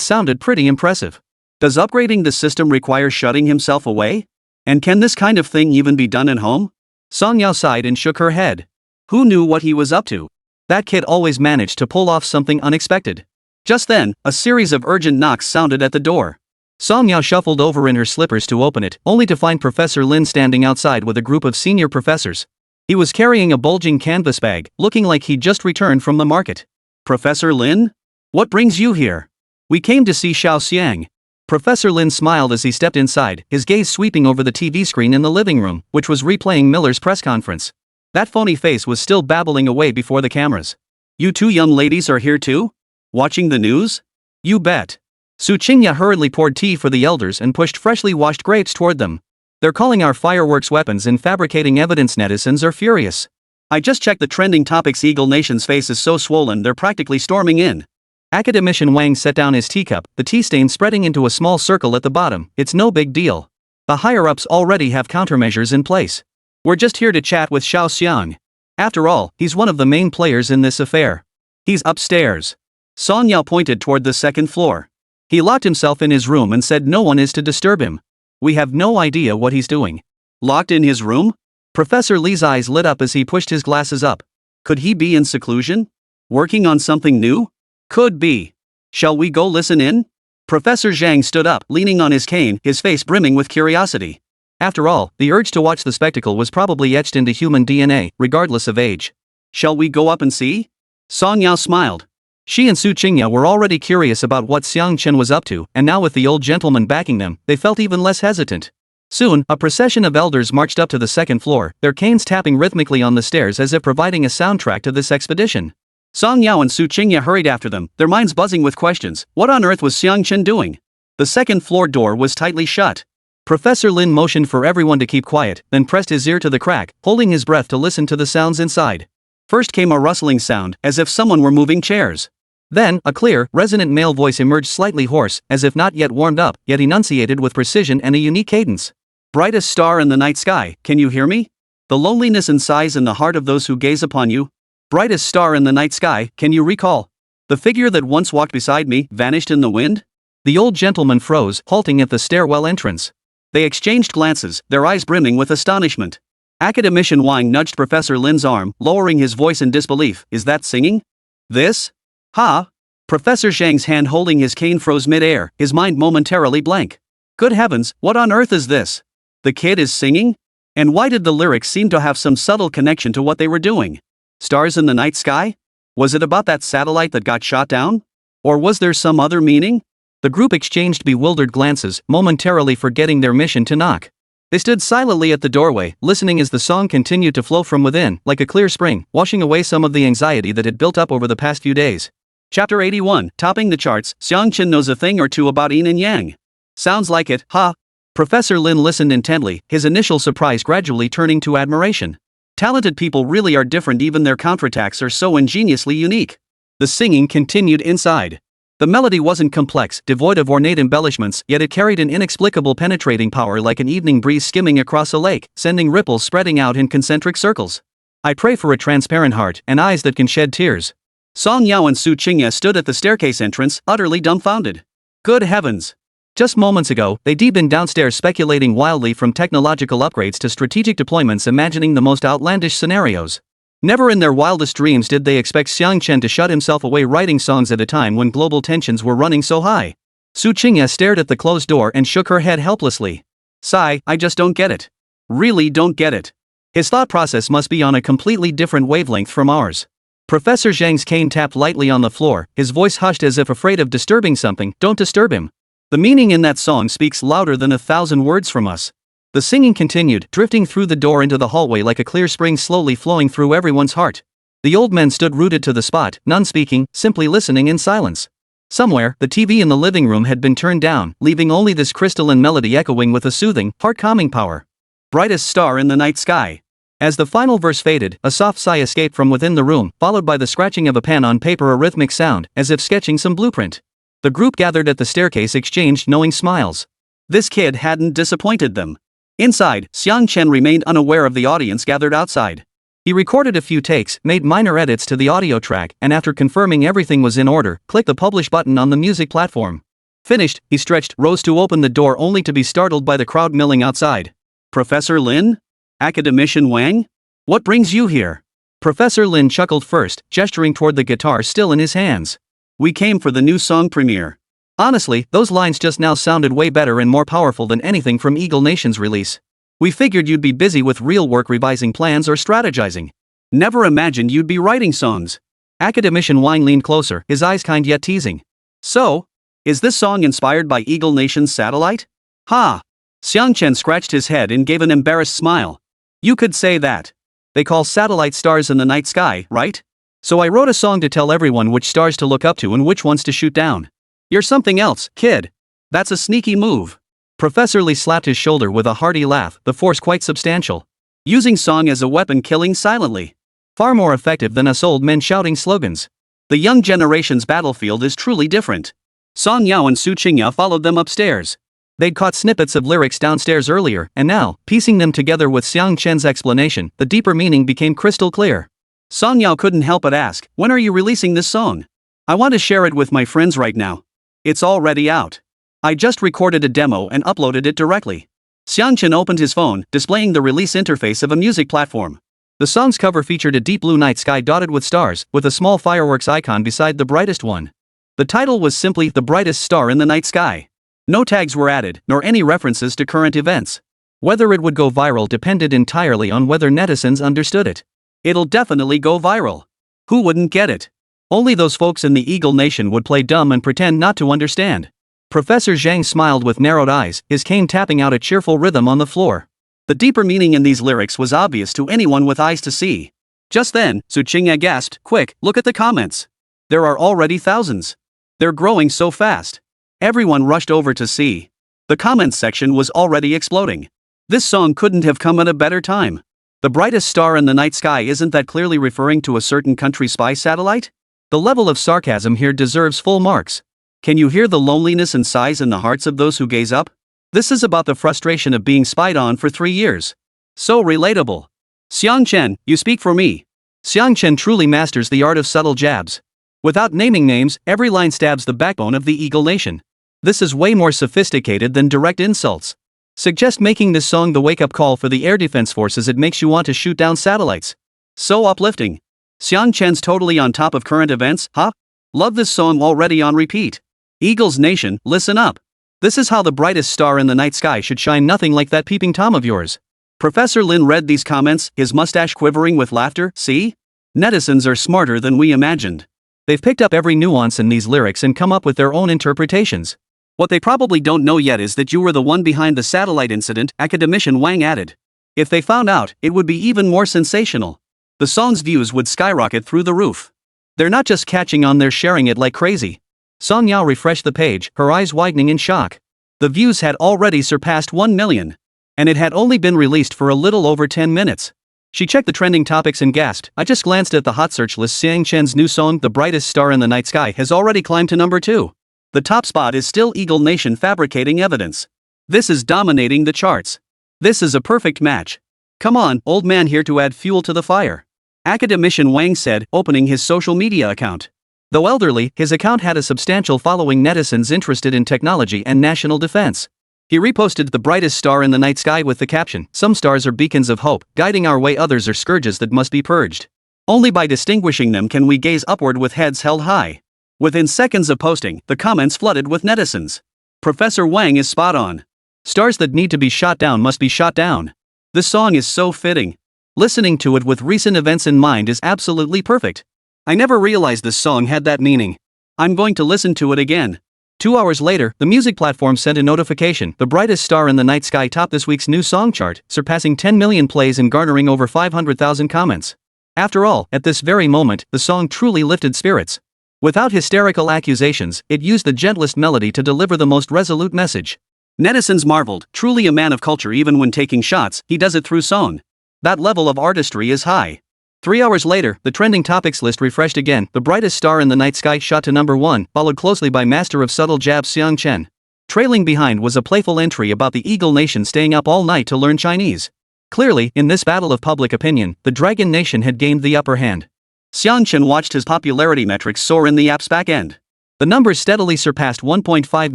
sounded pretty impressive. Does upgrading the system require shutting himself away? And can this kind of thing even be done at home? Song Yao sighed and shook her head. Who knew what he was up to? That kid always managed to pull off something unexpected. Just then, a series of urgent knocks sounded at the door. Song Yao shuffled over in her slippers to open it, only to find Professor Lin standing outside with a group of senior professors. He was carrying a bulging canvas bag, looking like he'd just returned from the market. Professor Lin? What brings you here? We came to see Xiao Xiang. Professor Lin smiled as he stepped inside, his gaze sweeping over the TV screen in the living room, which was replaying Miller's press conference. That phony face was still babbling away before the cameras. You two young ladies are here too? Watching the news? You bet. Su Qingya hurriedly poured tea for the elders and pushed freshly washed grapes toward them. They're calling our fireworks weapons and fabricating evidence. Netizens are furious. I just checked the trending topics. Eagle Nation's face is so swollen they're practically storming in. Academician Wang set down his teacup, the tea stain spreading into a small circle at the bottom. It's no big deal. The higher-ups already have countermeasures in place. We're just here to chat with Xiao Xiang. After all, he's one of the main players in this affair. He's upstairs. Song Yao pointed toward the second floor. He locked himself in his room and said no one is to disturb him. We have no idea what he's doing. Locked in his room? Professor Li's eyes lit up as he pushed his glasses up. Could he be in seclusion? Working on something new? Could be. Shall we go listen in? Professor Xiang stood up, leaning on his cane, his face brimming with curiosity. After all, the urge to watch the spectacle was probably etched into human DNA, regardless of age. Shall we go up and see? Song Yao smiled. She and Su Qingya were already curious about what Xiang Chen was up to, and now with the old gentleman backing them, they felt even less hesitant. Soon, a procession of elders marched up to the second floor, their canes tapping rhythmically on the stairs as if providing a soundtrack to this expedition. Song Yao and Su Qingya hurried after them, their minds buzzing with questions. What on earth was Xiang Chen doing? The second floor door was tightly shut. Professor Lin motioned for everyone to keep quiet, then pressed his ear to the crack, holding his breath to listen to the sounds inside. First came a rustling sound, as if someone were moving chairs. Then, a clear, resonant male voice emerged, slightly hoarse, as if not yet warmed up, yet enunciated with precision and a unique cadence. Brightest star in the night sky, can you hear me? The loneliness and sighs in the heart of those who gaze upon you. Brightest star in the night sky, can you recall? The figure that once walked beside me, vanished in the wind? The old gentleman froze, halting at the stairwell entrance. They exchanged glances, their eyes brimming with astonishment. Academician Wang nudged Professor Lin's arm, lowering his voice in disbelief. Is that singing? This? Ha! Professor Zhang's hand holding his cane froze mid-air, his mind momentarily blank. Good heavens, what on earth is this? The kid is singing? And why did the lyrics seem to have some subtle connection to what they were doing? Stars in the night sky? Was it about that satellite that got shot down? Or was there some other meaning? The group exchanged bewildered glances, momentarily forgetting their mission to knock. They stood silently at the doorway, listening as the song continued to flow from within, like a clear spring, washing away some of the anxiety that had built up over the past few days. Chapter 81, topping the charts, Xiang Chen knows a thing or two about yin and yang. Sounds like it, huh? Professor Lin listened intently, his initial surprise gradually turning to admiration. Talented people really are different, even their counterattacks are so ingeniously unique. The singing continued inside. The melody wasn't complex, devoid of ornate embellishments, yet it carried an inexplicable penetrating power like an evening breeze skimming across a lake, sending ripples spreading out in concentric circles. I pray for a transparent heart and eyes that can shed tears. Song Yao and Su Qingya stood at the staircase entrance, utterly dumbfounded. Good heavens! Just moments ago, they'd been downstairs speculating wildly, from technological upgrades to strategic deployments, imagining the most outlandish scenarios. Never in their wildest dreams did they expect Xiang Chen to shut himself away writing songs at a time when global tensions were running so high. Su Qingya stared at the closed door and shook her head helplessly. Sigh, I just don't get it. Really don't get it. His thought process must be on a completely different wavelength from ours. Professor Zhang's cane tapped lightly on the floor, his voice hushed as if afraid of disturbing something. Don't disturb him. The meaning in that song speaks louder than 1,000 words from us. The singing continued, drifting through the door into the hallway like a clear spring slowly flowing through everyone's heart. The old men stood rooted to the spot, none speaking, simply listening in silence. Somewhere, the TV in the living room had been turned down, leaving only this crystalline melody echoing with a soothing, heart-calming power. Brightest star in the night sky. As the final verse faded, a soft sigh escaped from within the room, followed by the scratching of a pen on paper, a rhythmic sound, as if sketching some blueprint. The group gathered at the staircase exchanged knowing smiles. This kid hadn't disappointed them. Inside, Xiang Chen remained unaware of the audience gathered outside. He recorded a few takes, made minor edits to the audio track, and after confirming everything was in order, clicked the publish button on the music platform. Finished, he stretched, rose to open the door only to be startled by the crowd milling outside. Professor Lin? Academician Wang? What brings you here? Professor Lin chuckled first, gesturing toward the guitar still in his hands. We came for the new song premiere. Honestly, those lines just now sounded way better and more powerful than anything from Eagle Nation's release. We figured you'd be busy with real work, revising plans or strategizing. Never imagined you'd be writing songs. Academician Wang leaned closer, his eyes kind yet teasing. So, is this song inspired by Eagle Nation's satellite? Ha! Xiang Chen scratched his head and gave an embarrassed smile. You could say that. They call satellite stars in the night sky, right? So I wrote a song to tell everyone which stars to look up to and which ones to shoot down. You're something else, kid. That's a sneaky move. Professor Lee slapped his shoulder with a hearty laugh, the force quite substantial. Using song as a weapon, killing silently. Far more effective than us old men shouting slogans. The young generation's battlefield is truly different. Song Yao and Su Qingya followed them upstairs. They'd caught snippets of lyrics downstairs earlier, and now, piecing them together with Xiang Chen's explanation, the deeper meaning became crystal clear. Song Yao couldn't help but ask, when are you releasing this song? I want to share it with my friends right now. It's already out. I just recorded a demo and uploaded it directly. Xiang Chen opened his phone, displaying the release interface of a music platform. The song's cover featured a deep blue night sky dotted with stars, with a small fireworks icon beside the brightest one. The title was simply The Brightest Star in the Night Sky. No tags were added, nor any references to current events. Whether it would go viral depended entirely on whether netizens understood it. It'll definitely go viral. Who wouldn't get it? Only those folks in the Eagle Nation would play dumb and pretend not to understand. Professor Xiang smiled with narrowed eyes, his cane tapping out a cheerful rhythm on the floor. The deeper meaning in these lyrics was obvious to anyone with eyes to see. Just then, Su Qing'e gasped, "Quick, look at the comments. There are already thousands. They're growing so fast." Everyone rushed over to see. The comments section was already exploding. This song couldn't have come at a better time. The brightest star in the night sky, isn't that clearly referring to a certain country's spy satellite? The level of sarcasm here deserves full marks. Can you hear the loneliness and sighs in the hearts of those who gaze up? This is about the frustration of being spied on for 3 years. So relatable. Xiang Chen, you speak for me. Xiang Chen truly masters the art of subtle jabs. Without naming names, every line stabs the backbone of the Eagle Nation. This is way more sophisticated than direct insults. Suggest making this song the wake-up call for the air defense forces. It makes you want to shoot down satellites. So uplifting. Xiang Chen's totally on top of current events, huh? Love this song already on repeat. Eagles Nation, listen up. This is how the brightest star in the night sky should shine, nothing like that peeping Tom of yours. Professor Lin read these comments, his mustache quivering with laughter. See? Netizens are smarter than we imagined. They've picked up every nuance in these lyrics and come up with their own interpretations. What they probably don't know yet is that you were the one behind the satellite incident, academician Wang added. If they found out, it would be even more sensational. The song's views would skyrocket through the roof. They're not just catching on, they're sharing it like crazy. Song Yao refreshed the page, her eyes widening in shock. The views had already surpassed 1 million. And it had only been released for a little over 10 minutes. She checked the trending topics and gasped. I just glanced at the hot search list. Xiang Chen's new song, The Brightest Star in the Night Sky, has already climbed to number 2. The top spot is still Eagle Nation fabricating evidence. This is dominating the charts. This is a perfect match. Come on, old man, here to add fuel to the fire. Academician Wang said, opening his social media account. Though elderly, his account had a substantial following, netizens interested in technology and national defense. He reposted The Brightest Star in the Night Sky with the caption, "Some stars are beacons of hope, guiding our way, others are scourges that must be purged. Only by distinguishing them can we gaze upward with heads held high." Within seconds of posting, the comments flooded with netizens. Professor Wang is spot on. Stars that need to be shot down must be shot down. This song is so fitting. Listening to it with recent events in mind is absolutely perfect. I never realized this song had that meaning. I'm going to listen to it again. 2 hours later, the music platform sent a notification. The Brightest Star in the Night Sky topped this week's new song chart, surpassing 10 million plays and garnering over 500,000 comments. After all, at this very moment, the song truly lifted spirits. Without hysterical accusations, it used the gentlest melody to deliver the most resolute message. Netizens marveled, truly a man of culture. Even when taking shots, he does it through song. That level of artistry is high. 3 hours later, the trending topics list refreshed again. The Brightest Star in the Night Sky shot to number 1, followed closely by Master of Subtle Jabs Xiang Chen. Trailing behind was a playful entry about the Eagle Nation staying up all night to learn Chinese. Clearly, in this battle of public opinion, the Dragon Nation had gained the upper hand. Xiang Chen watched his popularity metrics soar in the app's back end. The numbers steadily surpassed 1.5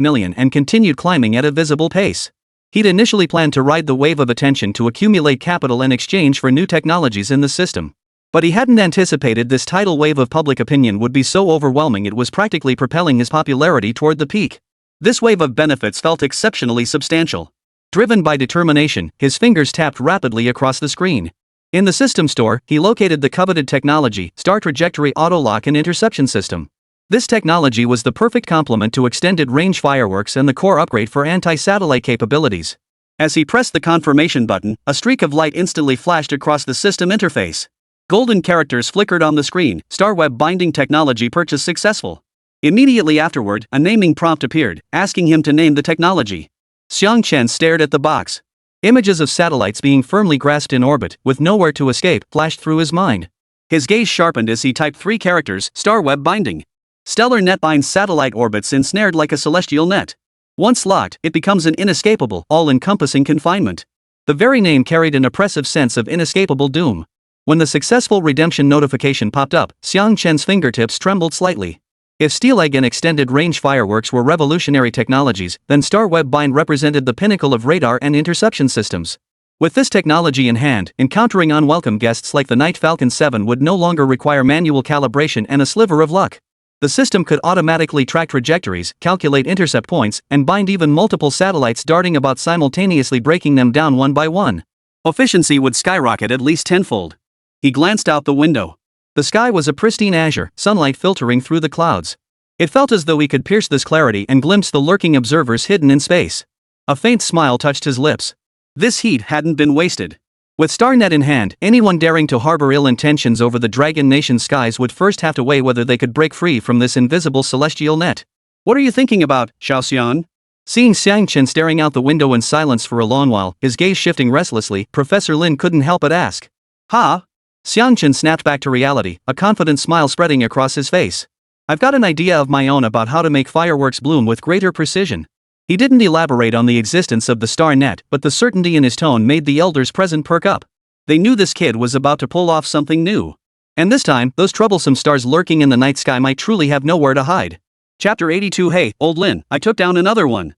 million and continued climbing at a visible pace. He'd initially planned to ride the wave of attention to accumulate capital in exchange for new technologies in the system. But he hadn't anticipated this tidal wave of public opinion would be so overwhelming. It was practically propelling his popularity toward the peak. This wave of benefits felt exceptionally substantial. Driven by determination, his fingers tapped rapidly across the screen. In the system store, he located the coveted technology, Star Trajectory Auto-Lock and Interception System. This technology was the perfect complement to extended range fireworks and the core upgrade for anti-satellite capabilities. As he pressed the confirmation button, a streak of light instantly flashed across the system interface. Golden characters flickered on the screen. Star Web Binding Technology purchase successful. Immediately afterward, a naming prompt appeared, asking him to name the technology. Xiang Chen stared at the box. Images of satellites being firmly grasped in orbit, with nowhere to escape, flashed through his mind. His gaze sharpened as he typed 3 characters, Star Web Binding. Stellar net binds satellite orbits ensnared like a celestial net. Once locked, it becomes an inescapable, all-encompassing confinement. The very name carried an oppressive sense of inescapable doom. When the successful redemption notification popped up, Xiang Chen's fingertips trembled slightly. If Steel Egg and extended range fireworks were revolutionary technologies, then Star Web Bind represented the pinnacle of radar and interception systems. With this technology in hand, encountering unwelcome guests like the Night Falcon 7 would no longer require manual calibration and a sliver of luck. The system could automatically track trajectories, calculate intercept points, and bind even multiple satellites darting about simultaneously, breaking them down one by one. Efficiency would skyrocket at least tenfold. He glanced out the window. The sky was a pristine azure, sunlight filtering through the clouds. It felt as though he could pierce this clarity and glimpse the lurking observers hidden in space. A faint smile touched his lips. This heat hadn't been wasted. With StarNet in hand, anyone daring to harbor ill intentions over the Dragon Nation skies would first have to weigh whether they could break free from this invisible celestial net. What are you thinking about, Xiao? Seeing Xiang Chen staring out the window in silence for a long while, his gaze shifting restlessly, Professor Lin couldn't help but ask. Ha? Xiang Chen snapped back to reality, a confident smile spreading across his face. I've got an idea of my own about how to make fireworks bloom with greater precision. He didn't elaborate on the existence of the star net, but the certainty in his tone made the elders present perk up. They knew this kid was about to pull off something new. And this time, those troublesome stars lurking in the night sky might truly have nowhere to hide. Chapter 82. Hey, old Lin, I took down another one.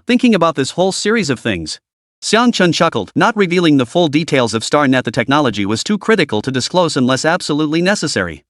Thinking about this whole series of things. Xiang Chen chuckled, not revealing the full details of StarNet. The technology was too critical to disclose unless absolutely necessary.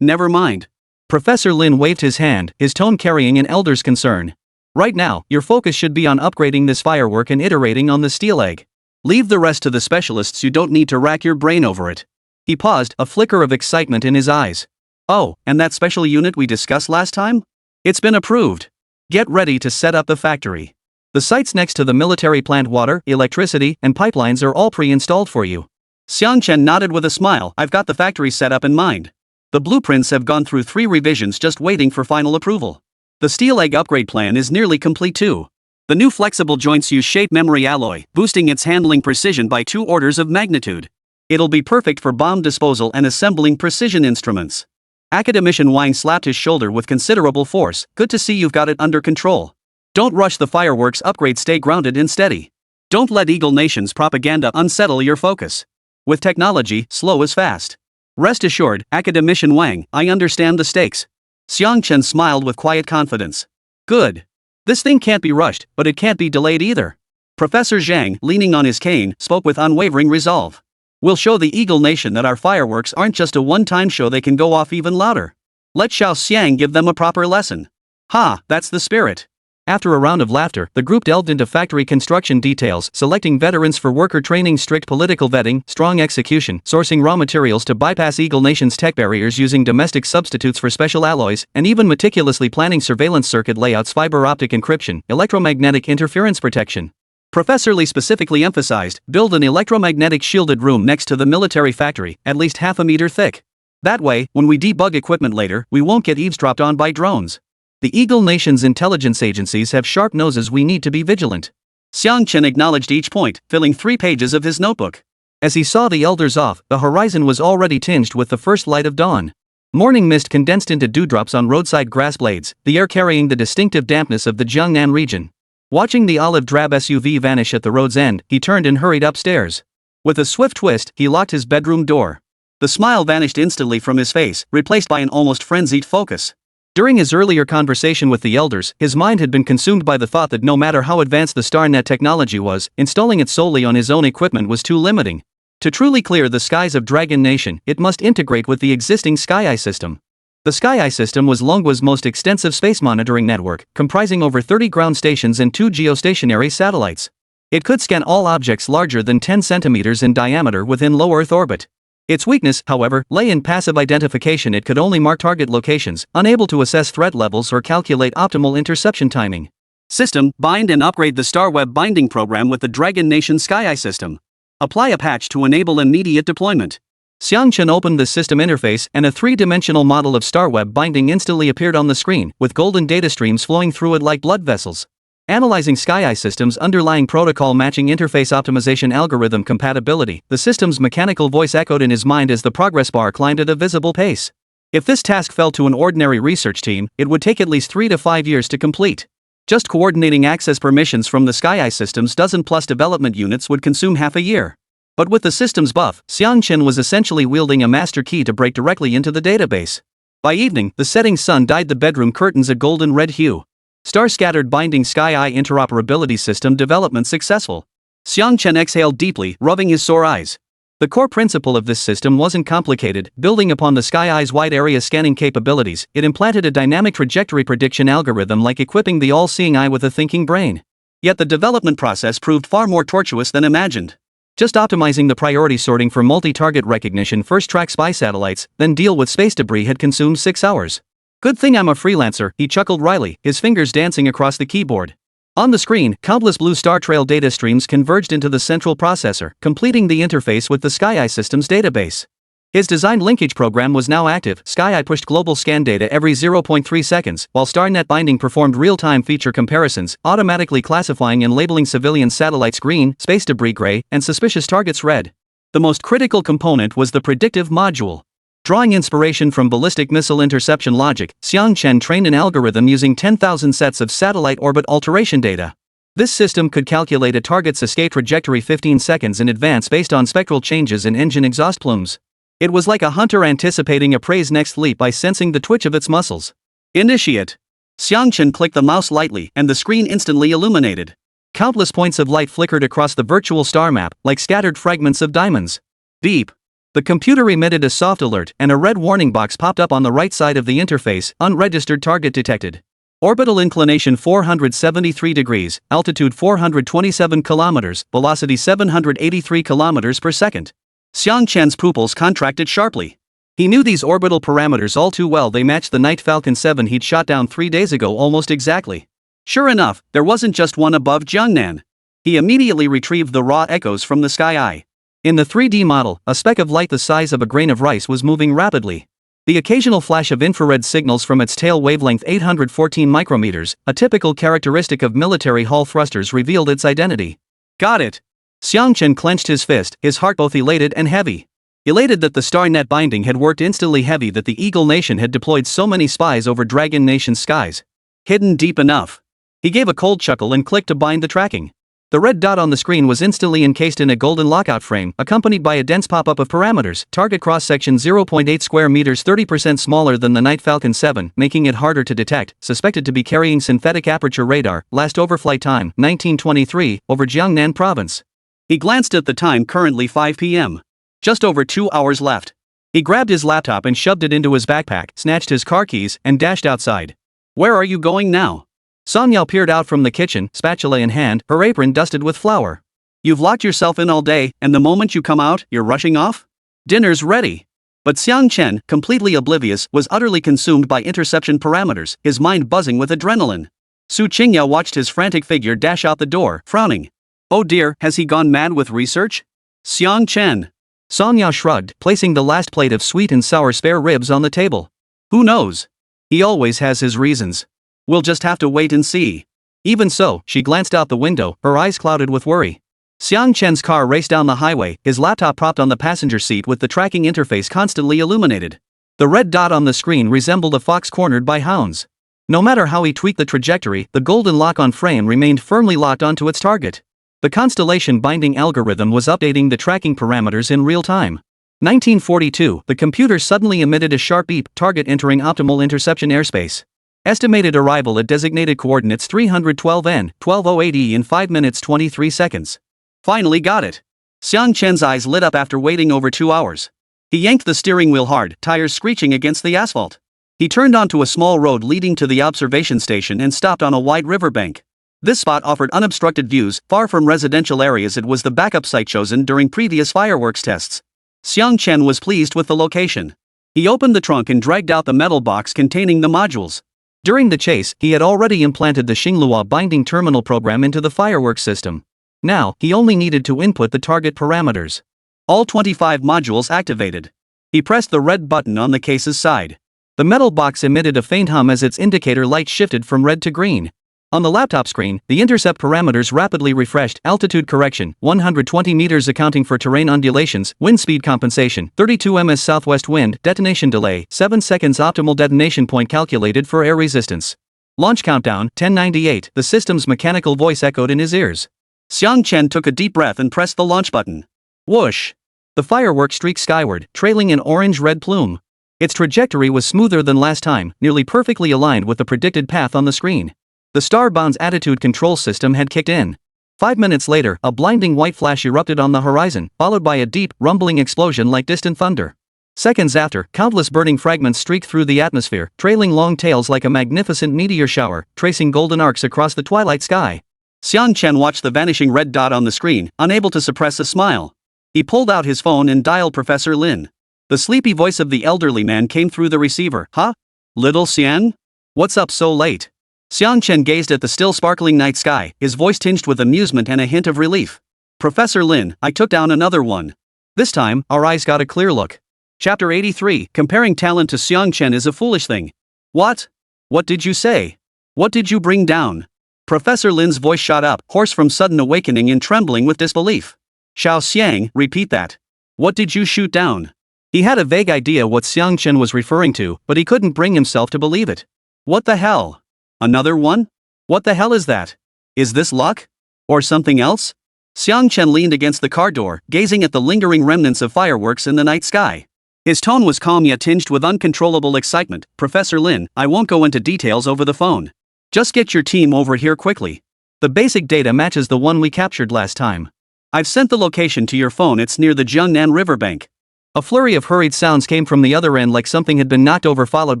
Never mind. Professor Lin waved his hand, his tone carrying an elder's concern. Right now, your focus should be on upgrading this firework and iterating on the steel egg. Leave the rest to the specialists. You don't need to rack your brain over it. He paused, a flicker of excitement in his eyes. Oh, and that special unit we discussed last time? It's been approved. Get ready to set up the factory. The sites next to the military plant, water, electricity, and pipelines are all pre-installed for you. Xiang Chen nodded with a smile. I've got the factory set up in mind. The blueprints have gone through 3 revisions, just waiting for final approval. The steel egg upgrade plan is nearly complete too. The new flexible joints use shape memory alloy, boosting its handling precision by 2 orders of magnitude. It'll be perfect for bomb disposal and assembling precision instruments. Academician Wang slapped his shoulder with considerable force. Good to see you've got it under control. Don't rush the fireworks upgrade, stay grounded and steady. Don't let Eagle Nation's propaganda unsettle your focus. With technology, slow is fast. Rest assured, Academician Wang, I understand the stakes. Xiang Chen smiled with quiet confidence. Good. This thing can't be rushed, but it can't be delayed either. Professor Zhang, leaning on his cane, spoke with unwavering resolve. We'll show the Eagle Nation that our fireworks aren't just a one-time show, they can go off even louder. Let Xiao Xiang give them a proper lesson. That's the spirit. After a round of laughter, the group delved into factory construction details, selecting veterans for worker training, strict political vetting, strong execution, sourcing raw materials to bypass Eagle Nation's tech barriers using domestic substitutes for special alloys, and even meticulously planning surveillance circuit layouts, fiber optic encryption, electromagnetic interference protection. Professor Lee specifically emphasized, build an electromagnetic shielded room next to the military factory, at least half a meter thick. That way, when we debug equipment later, we won't get eavesdropped on by drones. The Eagle Nation's intelligence agencies have sharp noses, we need to be vigilant. Xiang Chen acknowledged each point, filling 3 pages of his notebook. As he saw the elders off, the horizon was already tinged with the first light of dawn. Morning mist condensed into dewdrops on roadside grass blades, the air carrying the distinctive dampness of the Jiangnan region. Watching the olive drab SUV vanish at the road's end, he turned and hurried upstairs. With a swift twist, he locked his bedroom door. The smile vanished instantly from his face, replaced by an almost frenzied focus. During his earlier conversation with the elders, his mind had been consumed by the thought that no matter how advanced the StarNet technology was, installing it solely on his own equipment was too limiting. To truly clear the skies of Dragon Nation, it must integrate with the existing Sky-Eye system. The Sky-Eye system was Longwa's most extensive space monitoring network, comprising over 30 ground stations and 2 geostationary satellites. It could scan all objects larger than 10 centimeters in diameter within low Earth orbit. Its weakness, however, lay in passive identification. It could only mark target locations, unable to assess threat levels or calculate optimal interception timing. System, bind and upgrade the StarWeb binding program with the Dragon Nation Sky-Eye system. Apply a patch to enable immediate deployment. Xiang Chen opened the system interface and a 3-dimensional model of StarWeb binding instantly appeared on the screen, with golden data streams flowing through it like blood vessels. Analyzing Sky-Eye system's underlying protocol matching interface optimization algorithm compatibility, the system's mechanical voice echoed in his mind as the progress bar climbed at a visible pace. If this task fell to an ordinary research team, it would take at least 3 to 5 years to complete. Just coordinating access permissions from the Sky-Eye system's dozen-plus development units would consume half a year. But with the system's buff, Xiang Chen was essentially wielding a master key to break directly into the database. By evening, the setting sun dyed the bedroom curtains a golden red hue. Star-scattered binding Sky-Eye interoperability system development successful. Xiang Chen exhaled deeply, rubbing his sore eyes. The core principle of this system wasn't complicated. Building upon the SkyEye's wide area scanning capabilities, it implanted a dynamic trajectory prediction algorithm like equipping the all-seeing eye with a thinking brain. Yet the development process proved far more tortuous than imagined. Just optimizing the priority sorting for multi-target recognition, first track spy satellites, then deal with space debris had consumed 6 hours. Good thing I'm a freelancer, he chuckled wryly, his fingers dancing across the keyboard. On the screen, countless blue star trail data streams converged into the central processor, completing the interface with the SkyEye system's database. His designed linkage program was now active. SkyEye pushed global scan data every 0.3 seconds, while StarNet binding performed real-time feature comparisons, automatically classifying and labeling civilian satellites green, space debris gray, and suspicious targets red. The most critical component was the predictive module. Drawing inspiration from ballistic missile interception logic, Xiang Chen trained an algorithm using 10,000 sets of satellite orbit alteration data. This system could calculate a target's escape trajectory 15 seconds in advance based on spectral changes in engine exhaust plumes. It was like a hunter anticipating a prey's next leap by sensing the twitch of its muscles. Initiate. Xiang Chen clicked the mouse lightly, and the screen instantly illuminated. Countless points of light flickered across the virtual star map, like scattered fragments of diamonds. Beep. The computer emitted a soft alert, and a red warning box popped up on the right side of the interface. Unregistered target detected. Orbital inclination 473 degrees, altitude 427 kilometers, velocity 783 kilometers per second. Xiang Chen's pupils contracted sharply. He knew these orbital parameters all too well. They matched the Night Falcon 7 he'd shot down 3 days ago almost exactly. Sure enough, there wasn't just one above Jiangnan. He immediately retrieved the raw echoes from the SkyEye. In the 3D model, a speck of light the size of a grain of rice was moving rapidly. The occasional flash of infrared signals from its tail wavelength 814 micrometers, a typical characteristic of military hall thrusters, revealed its identity. Got it. Xiang Chen clenched his fist, his heart both elated and heavy. Elated that the StarNet binding had worked, instantly heavy that the Eagle Nation had deployed so many spies over Dragon Nation's skies. Hidden deep enough. He gave a cold chuckle and clicked to bind the tracking. The red dot on the screen was instantly encased in a golden lockout frame, accompanied by a dense pop-up of parameters. Target cross-section 0.8 square meters, 30% smaller than the Night Falcon 7, making it harder to detect. Suspected to be carrying synthetic aperture radar. Last overflight time, 1923, over Jiangnan province. He glanced at the time, currently 5 p.m. Just over 2 hours left. He grabbed his laptop and shoved it into his backpack, snatched his car keys, and dashed outside. Where are you going now? Sonyao peered out from the kitchen, spatula in hand, her apron dusted with flour. You've locked yourself in all day, and the moment you come out, you're rushing off? Dinner's ready. But Xiang Chen, completely oblivious, was utterly consumed by interception parameters, his mind buzzing with adrenaline. Su Qingyao watched his frantic figure dash out the door, frowning. Oh dear, has he gone mad with research? Xiang Chen. Sonyao shrugged, placing the last plate of sweet and sour spare ribs on the table. Who knows? He always has his reasons. We'll just have to wait and see. Even so, she glanced out the window, her eyes clouded with worry. Xiang Chen's car raced down the highway, his laptop propped on the passenger seat with the tracking interface constantly illuminated. The red dot on the screen resembled a fox cornered by hounds. No matter how he tweaked the trajectory, the golden lock-on frame remained firmly locked onto its target. The constellation binding algorithm was updating the tracking parameters in real time. 1942, the computer suddenly emitted a sharp beep, target entering optimal interception airspace. Estimated arrival at designated coordinates 312 N, 1208 E in 5 minutes 23 seconds. Finally got it. Xiang Chen's eyes lit up after waiting over 2 hours. He yanked the steering wheel hard, tires screeching against the asphalt. He turned onto a small road leading to the observation station and stopped on a wide riverbank. This spot offered unobstructed views, far from residential areas. It was the backup site chosen during previous fireworks tests. Xiang Chen was pleased with the location. He opened the trunk and dragged out the metal box containing the modules. During the chase, he had already implanted the Xinglua binding terminal program into the fireworks system. Now, he only needed to input the target parameters. All 25 modules activated. He pressed the red button on the case's side. The metal box emitted a faint hum as its indicator light shifted from red to green. On the laptop screen, the intercept parameters rapidly refreshed. Altitude correction, 120 meters accounting for terrain undulations, wind speed compensation, 32 ms southwest wind, detonation delay, 7 seconds optimal detonation point calculated for air resistance. Launch countdown, 1098, the system's mechanical voice echoed in his ears. Xiang Chen took a deep breath and pressed the launch button. Whoosh! The firework streaked skyward, trailing an orange-red plume. Its trajectory was smoother than last time, nearly perfectly aligned with the predicted path on the screen. The Starbound's attitude control system had kicked in. 5 minutes later, a blinding white flash erupted on the horizon, followed by a deep, rumbling explosion like distant thunder. Seconds after, countless burning fragments streaked through the atmosphere, trailing long tails like a magnificent meteor shower, tracing golden arcs across the twilight sky. Xiang Chen watched the vanishing red dot on the screen, unable to suppress a smile. He pulled out his phone and dialed Professor Lin. The sleepy voice of the elderly man came through the receiver. Huh? Little Xiang? What's up so late? Xiang Chen gazed at the still sparkling night sky, his voice tinged with amusement and a hint of relief. Professor Lin, I took down another one. This time, our eyes got a clear look. Chapter 83, Comparing talent to Xiang Chen is a foolish thing. What? What did you say? What did you bring down? Professor Lin's voice shot up, hoarse from sudden awakening and trembling with disbelief. Xiao Xiang, repeat that. What did you shoot down? He had a vague idea what Xiang Chen was referring to, but he couldn't bring himself to believe it. What the hell? Another one? What the hell is that? Is this luck? Or something else? Xiang Chen leaned against the car door, gazing at the lingering remnants of fireworks in the night sky. His tone was calm yet tinged with uncontrollable excitement. Professor Lin, I won't go into details over the phone. Just get your team over here quickly. The basic data matches the one we captured last time. I've sent the location to your phone, it's near the Jiangnan riverbank. A flurry of hurried sounds came from the other end like something had been knocked over, followed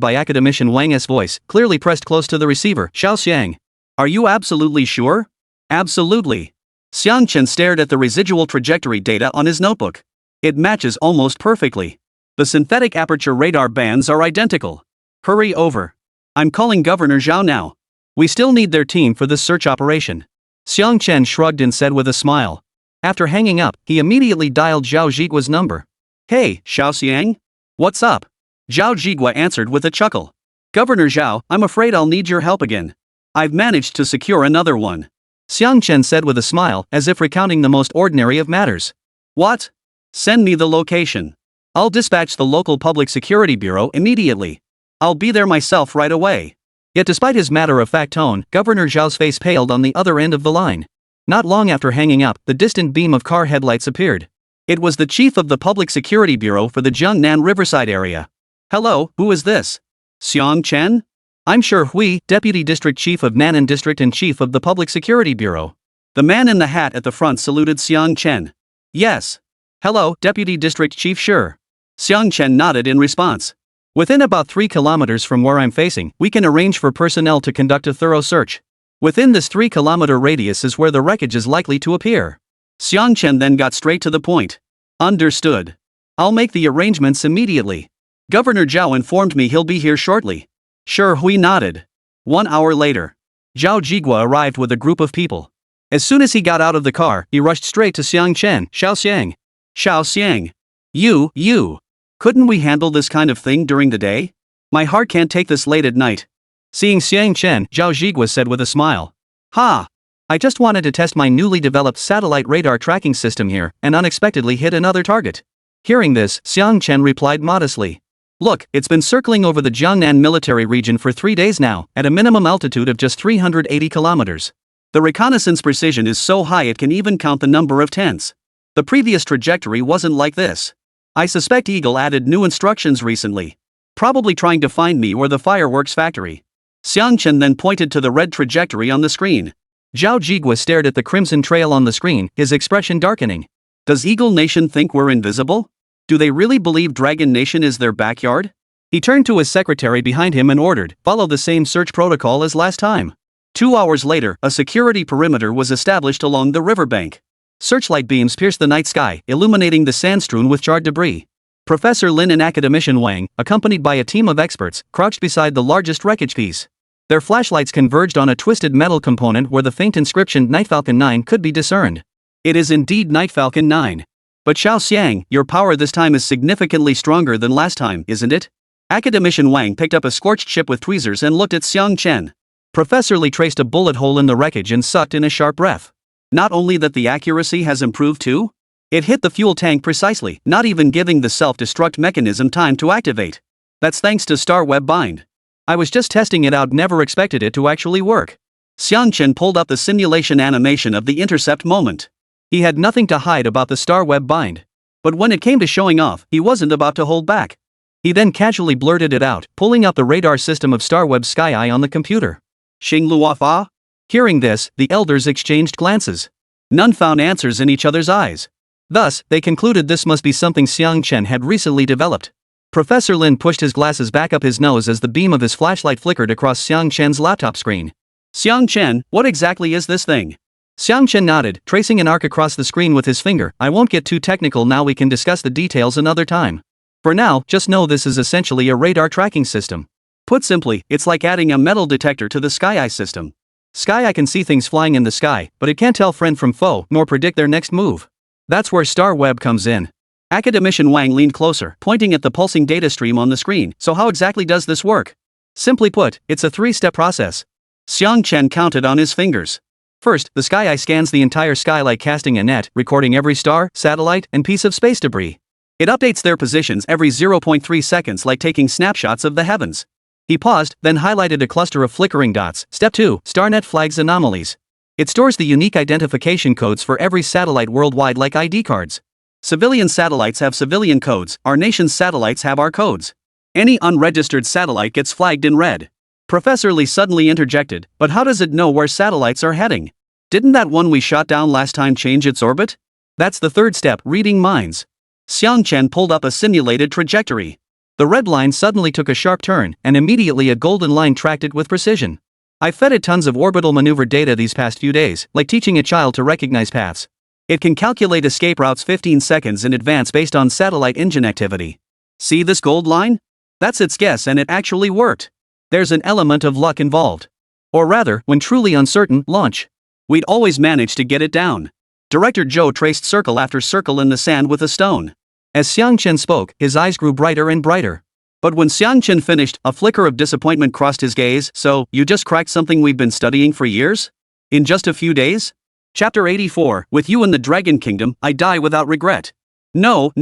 by academician Wang's voice, clearly pressed close to the receiver. Xiao Xiang. Are you absolutely sure? Absolutely. Xiang Chen stared at the residual trajectory data on his notebook. It matches almost perfectly. The synthetic aperture radar bands are identical. Hurry over. I'm calling Governor Zhao now. We still need their team for this search operation. Xiang Chen shrugged and said with a smile. After hanging up, he immediately dialed Zhao Zhigua's number. Hey, Xiao Xiang? What's up? Zhao Zhigua answered with a chuckle. Governor Zhao, I'm afraid I'll need your help again. I've managed to secure another one. Xiang Chen said with a smile, as if recounting the most ordinary of matters. What? Send me the location. I'll dispatch the local public security bureau immediately. I'll be there myself right away. Yet despite his matter-of-fact tone, Governor Zhao's face paled on the other end of the line. Not long after hanging up, the distant beam of car headlights appeared. It was the chief of the public security bureau for the Jiangnan Riverside area. Hello, who is this? Xiang Chen? I'm sure Hui, Deputy District Chief of Nan'an District and Chief of the Public Security Bureau. The man in the hat at the front saluted Xiang Chen. Yes. Hello, Deputy District Chief, sure. Xiang Chen nodded in response. Within about 3 kilometers from where I'm facing, we can arrange for personnel to conduct a thorough search. Within this 3-kilometer radius is where the wreckage is likely to appear. Xiang Chen then got straight to the point. Understood. I'll make the arrangements immediately. Governor Zhao informed me he'll be here shortly. Sure, Hui nodded. 1 hour later, Zhao Zhigua arrived with a group of people. As soon as he got out of the car, he rushed straight to Xiang Chen. Xiao Xiang. Xiao Xiang. You. Couldn't we handle this kind of thing during the day? My heart can't take this late at night. Seeing Xiang Chen, Zhao Zhigua said with a smile. Ha! I just wanted to test my newly developed satellite radar tracking system here, and unexpectedly hit another target. Hearing this, Xiang Chen replied modestly. Look, it's been circling over the Jiangnan military region for 3 days now, at a minimum altitude of just 380 kilometers. The reconnaissance precision is so high it can even count the number of tents. The previous trajectory wasn't like this. I suspect Eagle added new instructions recently. Probably trying to find me or the fireworks factory. Xiang Chen then pointed to the red trajectory on the screen. Zhao Zhigua stared at the crimson trail on the screen, his expression darkening. Does Eagle Nation think we're invisible? Do they really believe Dragon Nation is their backyard? He turned to his secretary behind him and ordered, follow the same search protocol as last time. 2 hours later, a security perimeter was established along the riverbank. Searchlight beams pierced the night sky, illuminating the sand strewn with charred debris. Professor Lin and academician Wang, accompanied by a team of experts, crouched beside the largest wreckage piece. Their flashlights converged on a twisted metal component where the faint inscription Nightfalcon 9 could be discerned. It is indeed Nightfalcon 9. But Xiao Xiang, your power this time is significantly stronger than last time, isn't it? Academician Wang picked up a scorched chip with tweezers and looked at Xiang Chen. Professor Li traced a bullet hole in the wreckage and sucked in a sharp breath. Not only that the accuracy has improved too? It hit the fuel tank precisely, not even giving the self-destruct mechanism time to activate. That's thanks to Star Web Bind. I was just testing it out, never expected it to actually work. Xiang Chen pulled up the simulation animation of the intercept moment. He had nothing to hide about the Star Web Bind. But when it came to showing off, he wasn't about to hold back. He then casually blurted it out, pulling up the radar system of Star Web Sky Eye on the computer. Xing Luofa? Hearing this, the elders exchanged glances. None found answers in each other's eyes. Thus, they concluded this must be something Xiang Chen had recently developed. Professor Lin pushed his glasses back up his nose as the beam of his flashlight flickered across Xiang Chen's laptop screen. Xiang Chen, what exactly is this thing? Xiang Chen nodded, tracing an arc across the screen with his finger. I won't get too technical now, we can discuss the details another time. For now, just know this is essentially a radar tracking system. Put simply, it's like adding a metal detector to the Sky Eye system. Sky Eye can see things flying in the sky, but it can't tell friend from foe, nor predict their next move. That's where Star Web comes in. Academician Wang leaned closer, pointing at the pulsing data stream on the screen. So how exactly does this work? Simply put, it's a three-step process. Xiang Chen counted on his fingers. First, the Sky Eye scans the entire sky like casting a net, recording every star, satellite, and piece of space debris. It updates their positions every 0.3 seconds like taking snapshots of the heavens. He paused, then highlighted a cluster of flickering dots. Step 2, StarNet flags anomalies. It stores the unique identification codes for every satellite worldwide like ID cards. Civilian satellites have civilian codes, our nation's satellites have our codes. Any unregistered satellite gets flagged in red. Professor Lee suddenly interjected, but how does it know where satellites are heading? Didn't that one we shot down last time change its orbit? That's the third step, reading minds. Xiang Chen pulled up a simulated trajectory. The red line suddenly took a sharp turn, and immediately a golden line tracked it with precision. I fed it tons of orbital maneuver data these past few days, like teaching a child to recognize paths. It can calculate escape routes 15 seconds in advance based on satellite engine activity. See this gold line? That's its guess, and it actually worked. There's an element of luck involved. Or rather, when truly uncertain, launch. We'd always manage to get it down. Director Zhou traced circle after circle in the sand with a stone. As Xiang Chen spoke, his eyes grew brighter and brighter. But when Xiang Chen finished, a flicker of disappointment crossed his gaze. So, you just cracked something we've been studying for years? In just a few days? Chapter 84, with you in the Dragon Kingdom, I die without regret. No.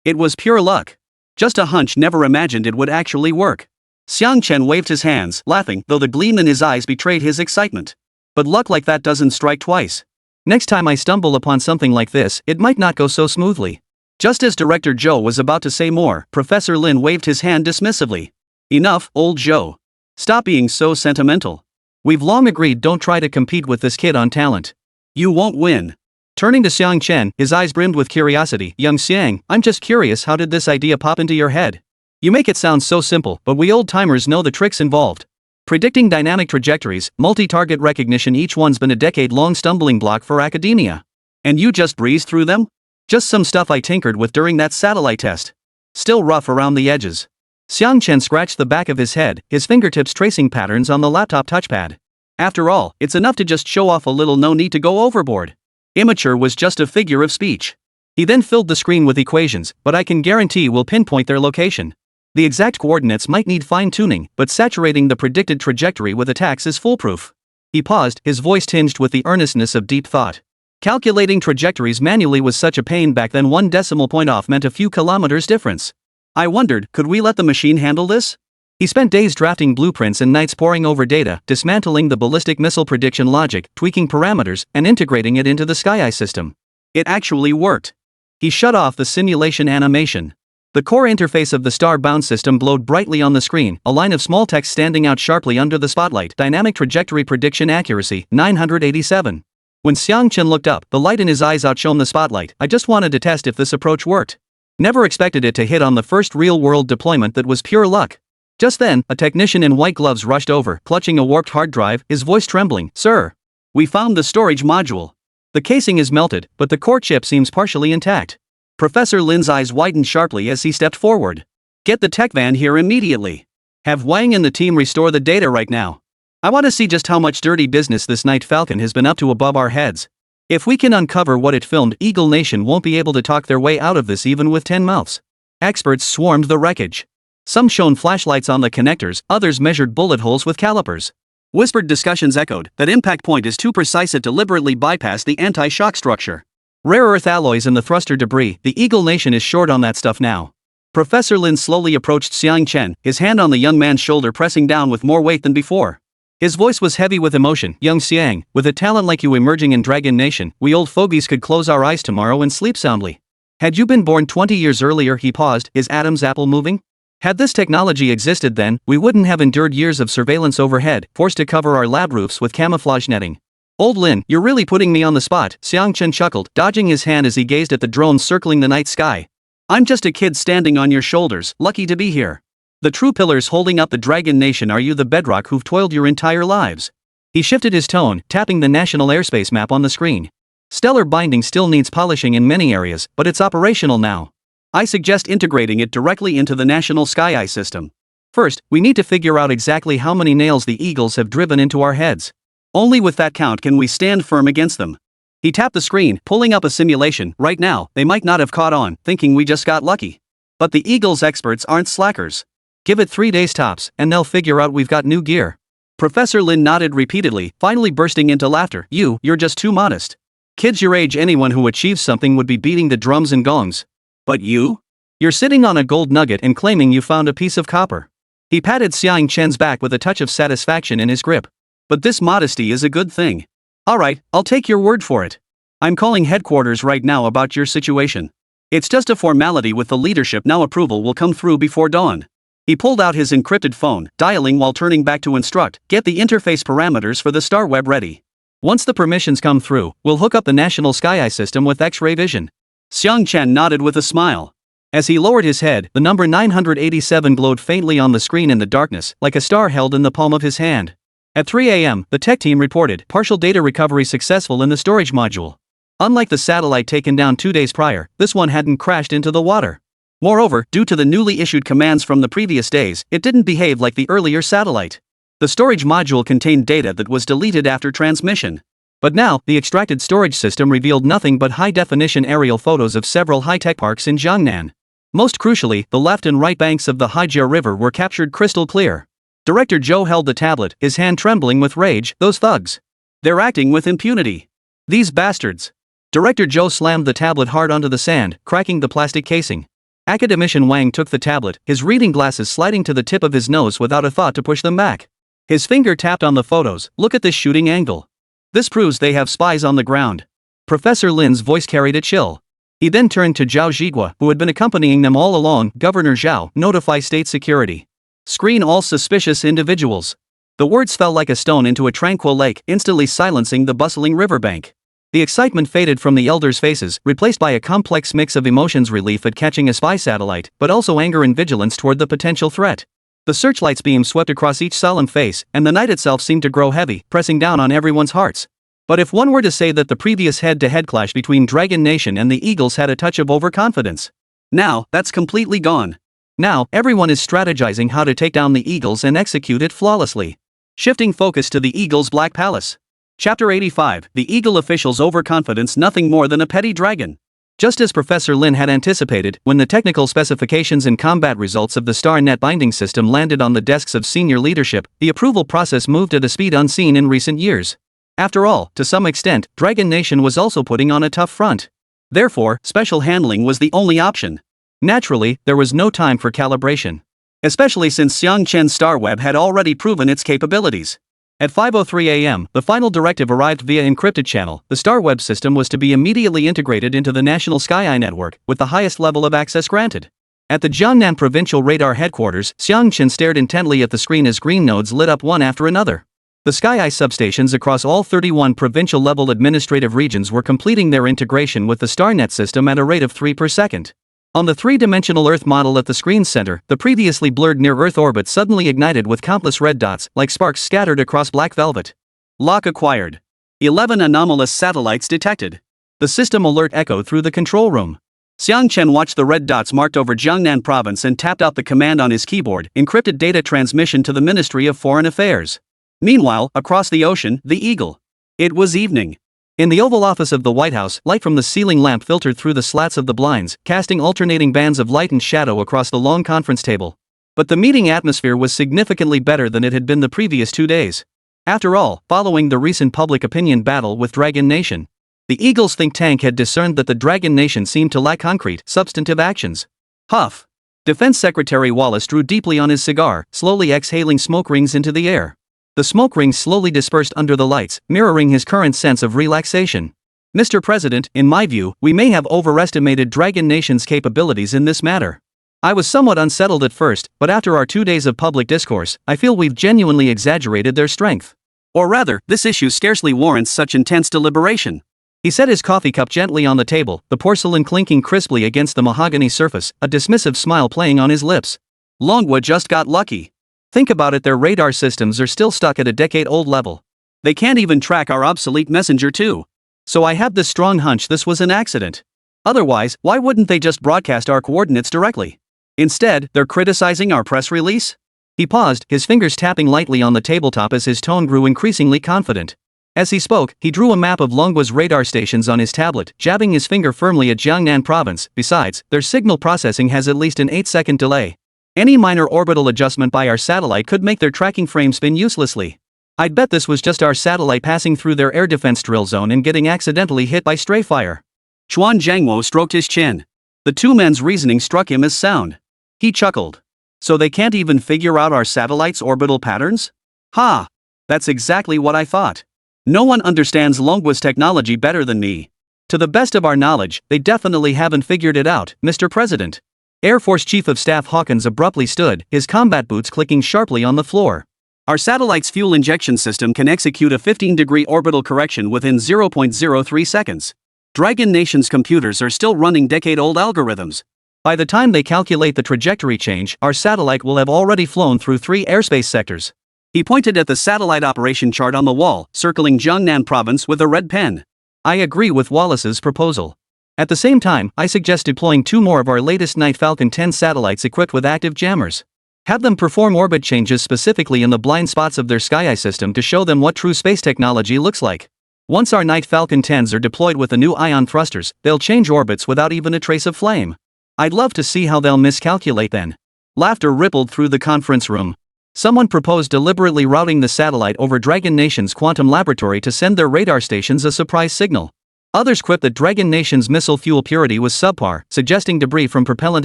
It was pure luck. Just a hunch, never imagined it would actually work. Xiang Chen waved his hands, laughing, though the gleam in his eyes betrayed his excitement. But luck like that doesn't strike twice. Next time I stumble upon something like this, it might not go so smoothly. Just as Director Zhou was about to say more, Professor Lin waved his hand dismissively. Enough, old Zhou. Stop being so sentimental. We've long agreed don't try to compete with this kid on talent. You won't win. Turning to Xiang Chen, his eyes brimmed with curiosity. Young Xiang, I'm just curious, how did this idea pop into your head? You make it sound so simple, but we old-timers know the tricks involved. Predicting dynamic trajectories, multi-target recognition, each one's been a decade-long stumbling block for academia. And you just breezed through them? Just some stuff I tinkered with during that satellite test. Still rough around the edges. Xiang Chen scratched the back of his head, his fingertips tracing patterns on the laptop touchpad. After all, it's enough to just show off a little, no need to go overboard. Immature was just a figure of speech. He then filled the screen with equations, but I can guarantee we'll pinpoint their location. The exact coordinates might need fine-tuning, but saturating the predicted trajectory with attacks is foolproof. He paused, his voice tinged with the earnestness of deep thought. Calculating trajectories manually was such a pain back then. 1 decimal point off meant a few kilometers difference. I wondered, could we let the machine handle this? He spent days drafting blueprints and nights poring over data, dismantling the ballistic missile prediction logic, tweaking parameters, and integrating it into the Sky Eye system. It actually worked. He shut off the simulation animation. The core interface of the star-bound system glowed brightly on the screen, a line of small text standing out sharply under the spotlight. Dynamic trajectory prediction accuracy, 987. When Xiang Chen looked up, the light in his eyes outshone the spotlight. I just wanted to test if this approach worked. Never expected it to hit on the first real-world deployment. That was pure luck. Just then, a technician in white gloves rushed over, clutching a warped hard drive, his voice trembling. Sir, we found the storage module. The casing is melted, but the core chip seems partially intact. Professor Lin's eyes widened sharply as he stepped forward. Get the tech van here immediately. Have Wang and the team restore the data right now. I want to see just how much dirty business this Night Falcon has been up to above our heads. If we can uncover what it filmed, Eagle Nation won't be able to talk their way out of this even with 10 mouths. Experts swarmed the wreckage. Some shone flashlights on the connectors, others measured bullet holes with calipers. Whispered discussions echoed that impact point is too precise, it deliberately bypassed the anti-shock structure. Rare earth alloys in the thruster debris, the Eagle Nation is short on that stuff now. Professor Lin slowly approached Xiang Chen, his hand on the young man's shoulder pressing down with more weight than before. His voice was heavy with emotion. Young Xiang, with a talent like you emerging in Dragon Nation, we old fogies could close our eyes tomorrow and sleep soundly. Had you been born 20 years earlier, he paused, his Adam's apple moving? Had this technology existed then, we wouldn't have endured years of surveillance overhead, forced to cover our lab roofs with camouflage netting. Old Lin, you're really putting me on the spot, Xiang Chen chuckled, dodging his hand as he gazed at the drone circling the night sky. I'm just a kid standing on your shoulders, lucky to be here. The true pillars holding up the Dragon Nation are you, the bedrock who've toiled your entire lives. He shifted his tone, tapping the national airspace map on the screen. Stellar binding still needs polishing in many areas, but it's operational now. I suggest integrating it directly into the national sky eye system. First, we need to figure out exactly how many nails the Eagles have driven into our heads. Only with that count can we stand firm against them. He tapped the screen, pulling up a simulation. Right now, they might not have caught on, thinking we just got lucky. But the Eagles experts aren't slackers. Give it 3 days tops, and they'll figure out we've got new gear. Professor Lin nodded repeatedly, finally bursting into laughter. You're just too modest. Kids your age, anyone who achieves something would be beating the drums and gongs. But you? You're sitting on a gold nugget and claiming you found a piece of copper. He patted Xiang Chen's back with a touch of satisfaction in his grip. But this modesty is a good thing. Alright, I'll take your word for it. I'm calling headquarters right now about your situation. It's just a formality with the leadership now. Approval will come through before dawn. He pulled out his encrypted phone, dialing while turning back to instruct. Get the interface parameters for the star web ready. Once the permissions come through, we'll hook up the national sky eye system with X-ray vision. Xiang Chen nodded with a smile. As he lowered his head, the number 987 glowed faintly on the screen in the darkness, like a star held in the palm of his hand. At 3 a.m., the tech team reported partial data recovery successful in the storage module. Unlike the satellite taken down 2 days prior, this one hadn't crashed into the water. Moreover, due to the newly issued commands from the previous days, it didn't behave like the earlier satellite. The storage module contained data that was deleted after transmission. But now, the extracted storage system revealed nothing but high-definition aerial photos of several high-tech parks in Jiangnan. Most crucially, the left and right banks of the Haijia River were captured crystal clear. Director Zhou held the tablet, his hand trembling with rage. Those thugs. They're acting with impunity. These bastards. Director Zhou slammed the tablet hard onto the sand, cracking the plastic casing. Academician Wang took the tablet, his reading glasses sliding to the tip of his nose without a thought to push them back. His finger tapped on the photos. Look at this shooting angle. This proves they have spies on the ground. Professor Lin's voice carried a chill. He then turned to Zhao Zhigua, who had been accompanying them all along. Governor Zhao, notify state security. Screen all suspicious individuals. The words fell like a stone into a tranquil lake, instantly silencing the bustling riverbank. The excitement faded from the elders' faces, replaced by a complex mix of emotions: relief at catching a spy satellite, but also anger and vigilance toward the potential threat. The searchlight's beam swept across each solemn face, and the night itself seemed to grow heavy, pressing down on everyone's hearts. But if one were to say that the previous head-to-head clash between Dragon Nation and the Eagles had a touch of overconfidence, now, that's completely gone. Now, everyone is strategizing how to take down the Eagles and execute it flawlessly. Shifting focus to the Eagles' Black Palace. Chapter 85, The Eagle Official's Overconfidence. Nothing more than a petty dragon. Just as Professor Lin had anticipated, when the technical specifications and combat results of the Star Net binding system landed on the desks of senior leadership, the approval process moved at a speed unseen in recent years. After all, to some extent, Dragon Nation was also putting on a tough front. Therefore, special handling was the only option. Naturally, there was no time for calibration. Especially since Xiang Chen's Star Web had already proven its capabilities. At 5:03 a.m., the final directive arrived via encrypted channel. The Star Web system was to be immediately integrated into the National Sky Eye Network, with the highest level of access granted. At the Jiangnan Provincial Radar Headquarters, Xiang Chen stared intently at the screen as green nodes lit up one after another. The Sky Eye substations across all 31 provincial-level administrative regions were completing their integration with the StarNet system at a rate of 3 per second. On the three-dimensional Earth model at the screen's center, the previously blurred near-Earth orbit suddenly ignited with countless red dots, like sparks scattered across black velvet. Lock acquired. 11 anomalous satellites detected. The system alert echoed through the control room. Xiang Chen watched the red dots marked over Jiangnan province and tapped out the command on his keyboard: encrypted data transmission to the Ministry of Foreign Affairs. Meanwhile, across the ocean, the Eagle. It was evening. In the Oval Office of the White House, light from the ceiling lamp filtered through the slats of the blinds, casting alternating bands of light and shadow across the long conference table. But the meeting atmosphere was significantly better than it had been the previous 2 days. After all, following the recent public opinion battle with Dragon Nation, the Eagles think tank had discerned that the Dragon Nation seemed to lack concrete, substantive actions. Huff. Defense Secretary Wallace drew deeply on his cigar, slowly exhaling smoke rings into the air. The smoke rings slowly dispersed under the lights, mirroring his current sense of relaxation. Mr. President, in my view, we may have overestimated Dragon Nation's capabilities in this matter. I was somewhat unsettled at first, but after our 2 days of public discourse, I feel we've genuinely exaggerated their strength. Or rather, this issue scarcely warrants such intense deliberation. He set his coffee cup gently on the table, the porcelain clinking crisply against the mahogany surface, a dismissive smile playing on his lips. Manhwa just got lucky. Think about it, their radar systems are still stuck at a decade-old level. They can't even track our obsolete messenger too. So I have this strong hunch this was an accident. Otherwise, why wouldn't they just broadcast our coordinates directly? Instead, they're criticizing our press release? He paused, his fingers tapping lightly on the tabletop as his tone grew increasingly confident. As he spoke, he drew a map of Manhwa's radar stations on his tablet, jabbing his finger firmly at Jiangnan province. Besides, their signal processing has at least an 8-second delay. Any minor orbital adjustment by our satellite could make their tracking frame spin uselessly. I'd bet this was just our satellite passing through their air defense drill zone and getting accidentally hit by stray fire. Chuan Jiangwo stroked his chin. The two men's reasoning struck him as sound. He chuckled. So they can't even figure out our satellite's orbital patterns? Ha! That's exactly what I thought. No one understands Manhwa's technology better than me. To the best of our knowledge, they definitely haven't figured it out, Mr. President. Air Force Chief of Staff Hawkins abruptly stood, his combat boots clicking sharply on the floor. Our satellite's fuel injection system can execute a 15-degree orbital correction within 0.03 seconds. Dragon Nation's computers are still running decade-old algorithms. By the time they calculate the trajectory change, our satellite will have already flown through 3 airspace sectors. He pointed at the satellite operation chart on the wall, circling Jiangnan province with a red pen. I agree with Wallace's proposal. At the same time, I suggest deploying 2 more of our latest Night Falcon 10 satellites equipped with active jammers. Have them perform orbit changes specifically in the blind spots of their SkyEye system to show them what true space technology looks like. Once our Night Falcon 10s are deployed with the new ion thrusters, they'll change orbits without even a trace of flame. I'd love to see how they'll miscalculate then. Laughter rippled through the conference room. Someone proposed deliberately routing the satellite over Dragon Nation's quantum laboratory to send their radar stations a surprise signal. Others quipped that Dragon Nation's missile fuel purity was subpar, suggesting debris from propellant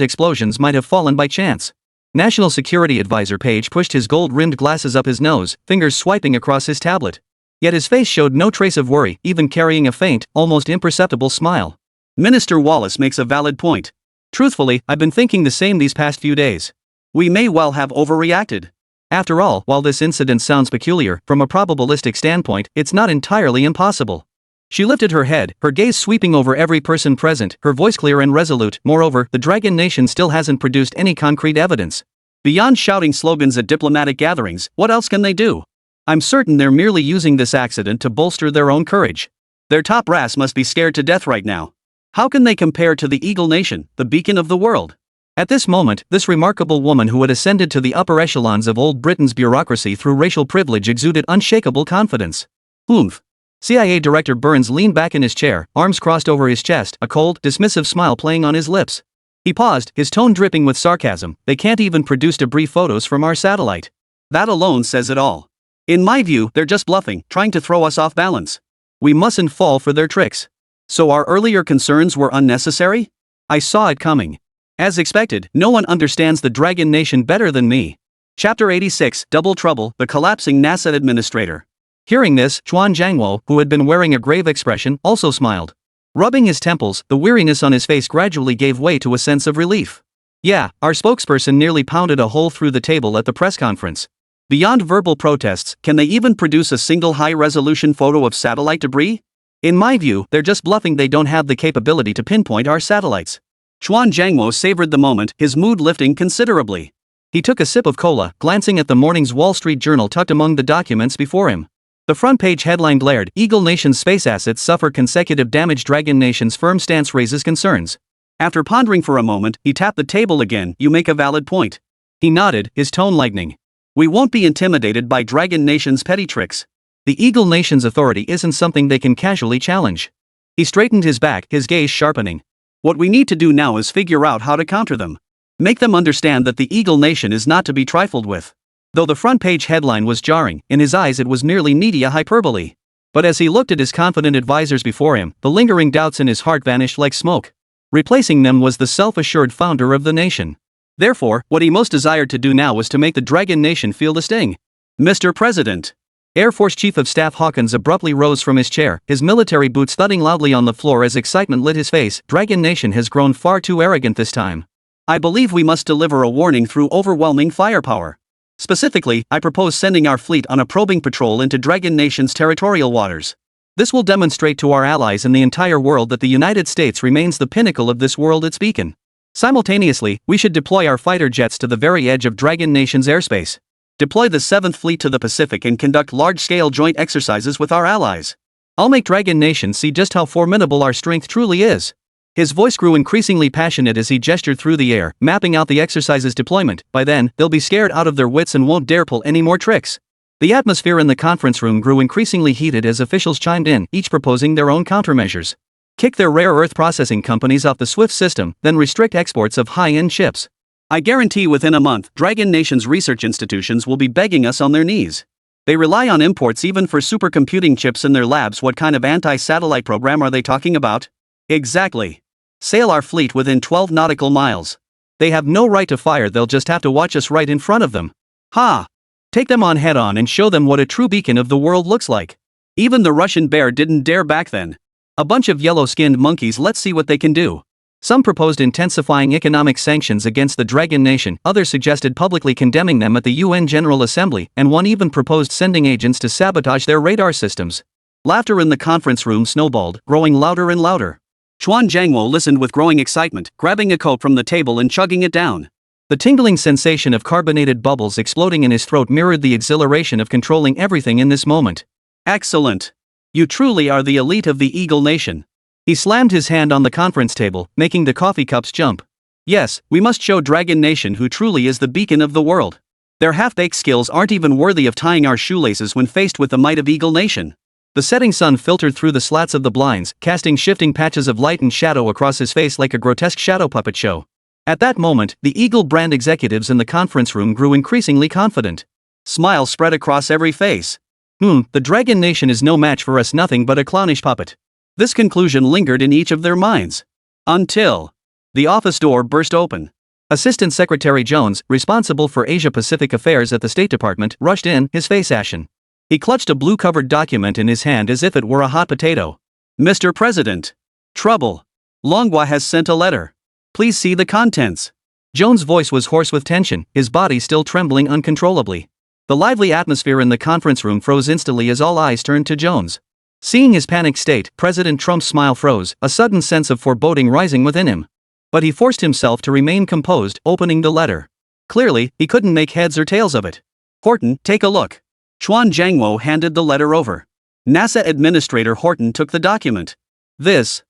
explosions might have fallen by chance. National Security Advisor Page pushed his gold-rimmed glasses up his nose, fingers swiping across his tablet. Yet his face showed no trace of worry, even carrying a faint, almost imperceptible smile. Minister Wallace makes a valid point. Truthfully, I've been thinking the same these past few days. We may well have overreacted. After all, while this incident sounds peculiar, from a probabilistic standpoint, it's not entirely impossible. She lifted her head, her gaze sweeping over every person present, her voice clear and resolute. Moreover, the Dragon Nation still hasn't produced any concrete evidence. Beyond shouting slogans at diplomatic gatherings, what else can they do? I'm certain they're merely using this accident to bolster their own courage. Their top brass must be scared to death right now. How can they compare to the Eagle Nation, the beacon of the world? At this moment, this remarkable woman who had ascended to the upper echelons of old Britain's bureaucracy through racial privilege exuded unshakable confidence. Oomph. CIA Director Burns leaned back in his chair, arms crossed over his chest, a cold, dismissive smile playing on his lips. He paused, his tone dripping with sarcasm. They can't even produce debris photos from our satellite. That alone says it all. In my view, they're just bluffing, trying to throw us off balance. We mustn't fall for their tricks. So our earlier concerns were unnecessary? I saw it coming. As expected, no one understands the Dragon Nation better than me. Chapter 86, Double Trouble, the Collapsing NASA Administrator. Hearing this, Chuan Jiangwo, who had been wearing a grave expression, also smiled. Rubbing his temples, the weariness on his face gradually gave way to a sense of relief. Yeah, our spokesperson nearly pounded a hole through the table at the press conference. Beyond verbal protests, can they even produce a single high-resolution photo of satellite debris? In my view, they're just bluffing. They don't have the capability to pinpoint our satellites. Chuan Jiangwo savored the moment, his mood lifting considerably. He took a sip of cola, glancing at the morning's Wall Street Journal tucked among the documents before him. The front page headline glared, Eagle Nation's space assets suffer consecutive damage. Dragon Nation's firm stance raises concerns. After pondering for a moment, he tapped the table again. You make a valid point. He nodded, his tone lightening. We won't be intimidated by Dragon Nation's petty tricks. The Eagle Nation's authority isn't something they can casually challenge. He straightened his back, his gaze sharpening. What we need to do now is figure out how to counter them. Make them understand that the Eagle Nation is not to be trifled with. Though the front page headline was jarring, in his eyes it was merely media hyperbole. But as he looked at his confident advisors before him, the lingering doubts in his heart vanished like smoke. Replacing them was the self-assured founder of the nation. Therefore, what he most desired to do now was to make the Dragon Nation feel the sting. Mr. President. Air Force Chief of Staff Hawkins abruptly rose from his chair, his military boots thudding loudly on the floor as excitement lit his face. Dragon Nation has grown far too arrogant this time. I believe we must deliver a warning through overwhelming firepower. Specifically, I propose sending our fleet on a probing patrol into Dragon Nation's territorial waters. This will demonstrate to our allies in the entire world that the United States remains the pinnacle of this world, its beacon. Simultaneously, we should deploy our fighter jets to the very edge of Dragon Nation's airspace. Deploy the 7th Fleet to the Pacific and conduct large-scale joint exercises with our allies. I'll make Dragon Nation see just how formidable our strength truly is. His voice grew increasingly passionate as he gestured through the air, mapping out the exercise's deployment. By then, they'll be scared out of their wits and won't dare pull any more tricks. The atmosphere in the conference room grew increasingly heated as officials chimed in, each proposing their own countermeasures. Kick their rare earth processing companies off the SWIFT system, then restrict exports of high-end chips. I guarantee within a month, Dragon Nation's research institutions will be begging us on their knees. They rely on imports even for supercomputing chips in their labs. What kind of anti-satellite program are they talking about? Exactly. Sail our fleet within 12 nautical miles. They have no right to fire, they'll just have to watch us right in front of them. Ha! Take them on head-on and show them what a true beacon of the world looks like. Even the Russian bear didn't dare back then. A bunch of yellow-skinned monkeys, let's see what they can do. Some proposed intensifying economic sanctions against the Dragon Nation, others suggested publicly condemning them at the UN General Assembly, and one even proposed sending agents to sabotage their radar systems. Laughter in the conference room snowballed, growing louder and louder. Chuan Jiangwo listened with growing excitement, grabbing a Coke from the table and chugging it down. The tingling sensation of carbonated bubbles exploding in his throat mirrored the exhilaration of controlling everything in this moment. Excellent! You truly are the elite of the Eagle Nation. He slammed his hand on the conference table, making the coffee cups jump. Yes, we must show Dragon Nation who truly is the beacon of the world. Their half-baked skills aren't even worthy of tying our shoelaces when faced with the might of Eagle Nation. The setting sun filtered through the slats of the blinds, casting shifting patches of light and shadow across his face like a grotesque shadow puppet show. At that moment, the Eagle brand executives in the conference room grew increasingly confident. Smiles spread across every face. The Dragon Nation is no match for us, nothing but a clownish puppet. This conclusion lingered in each of their minds. Until the office door burst open. Assistant Secretary Jones, responsible for Asia-Pacific affairs at the State Department, rushed in, his face ashen. He clutched a blue-covered document in his hand as if it were a hot potato. Mr. President. Trouble. Manhwa has sent a letter. Please see the contents. Jones' voice was hoarse with tension, his body still trembling uncontrollably. The lively atmosphere in the conference room froze instantly as all eyes turned to Jones. Seeing his panicked state, President Trump's smile froze, a sudden sense of foreboding rising within him. But he forced himself to remain composed, opening the letter. Clearly, he couldn't make heads or tails of it. Horton, take a look. Chuan Jiangwo handed the letter over. NASA Administrator Horton took the document. This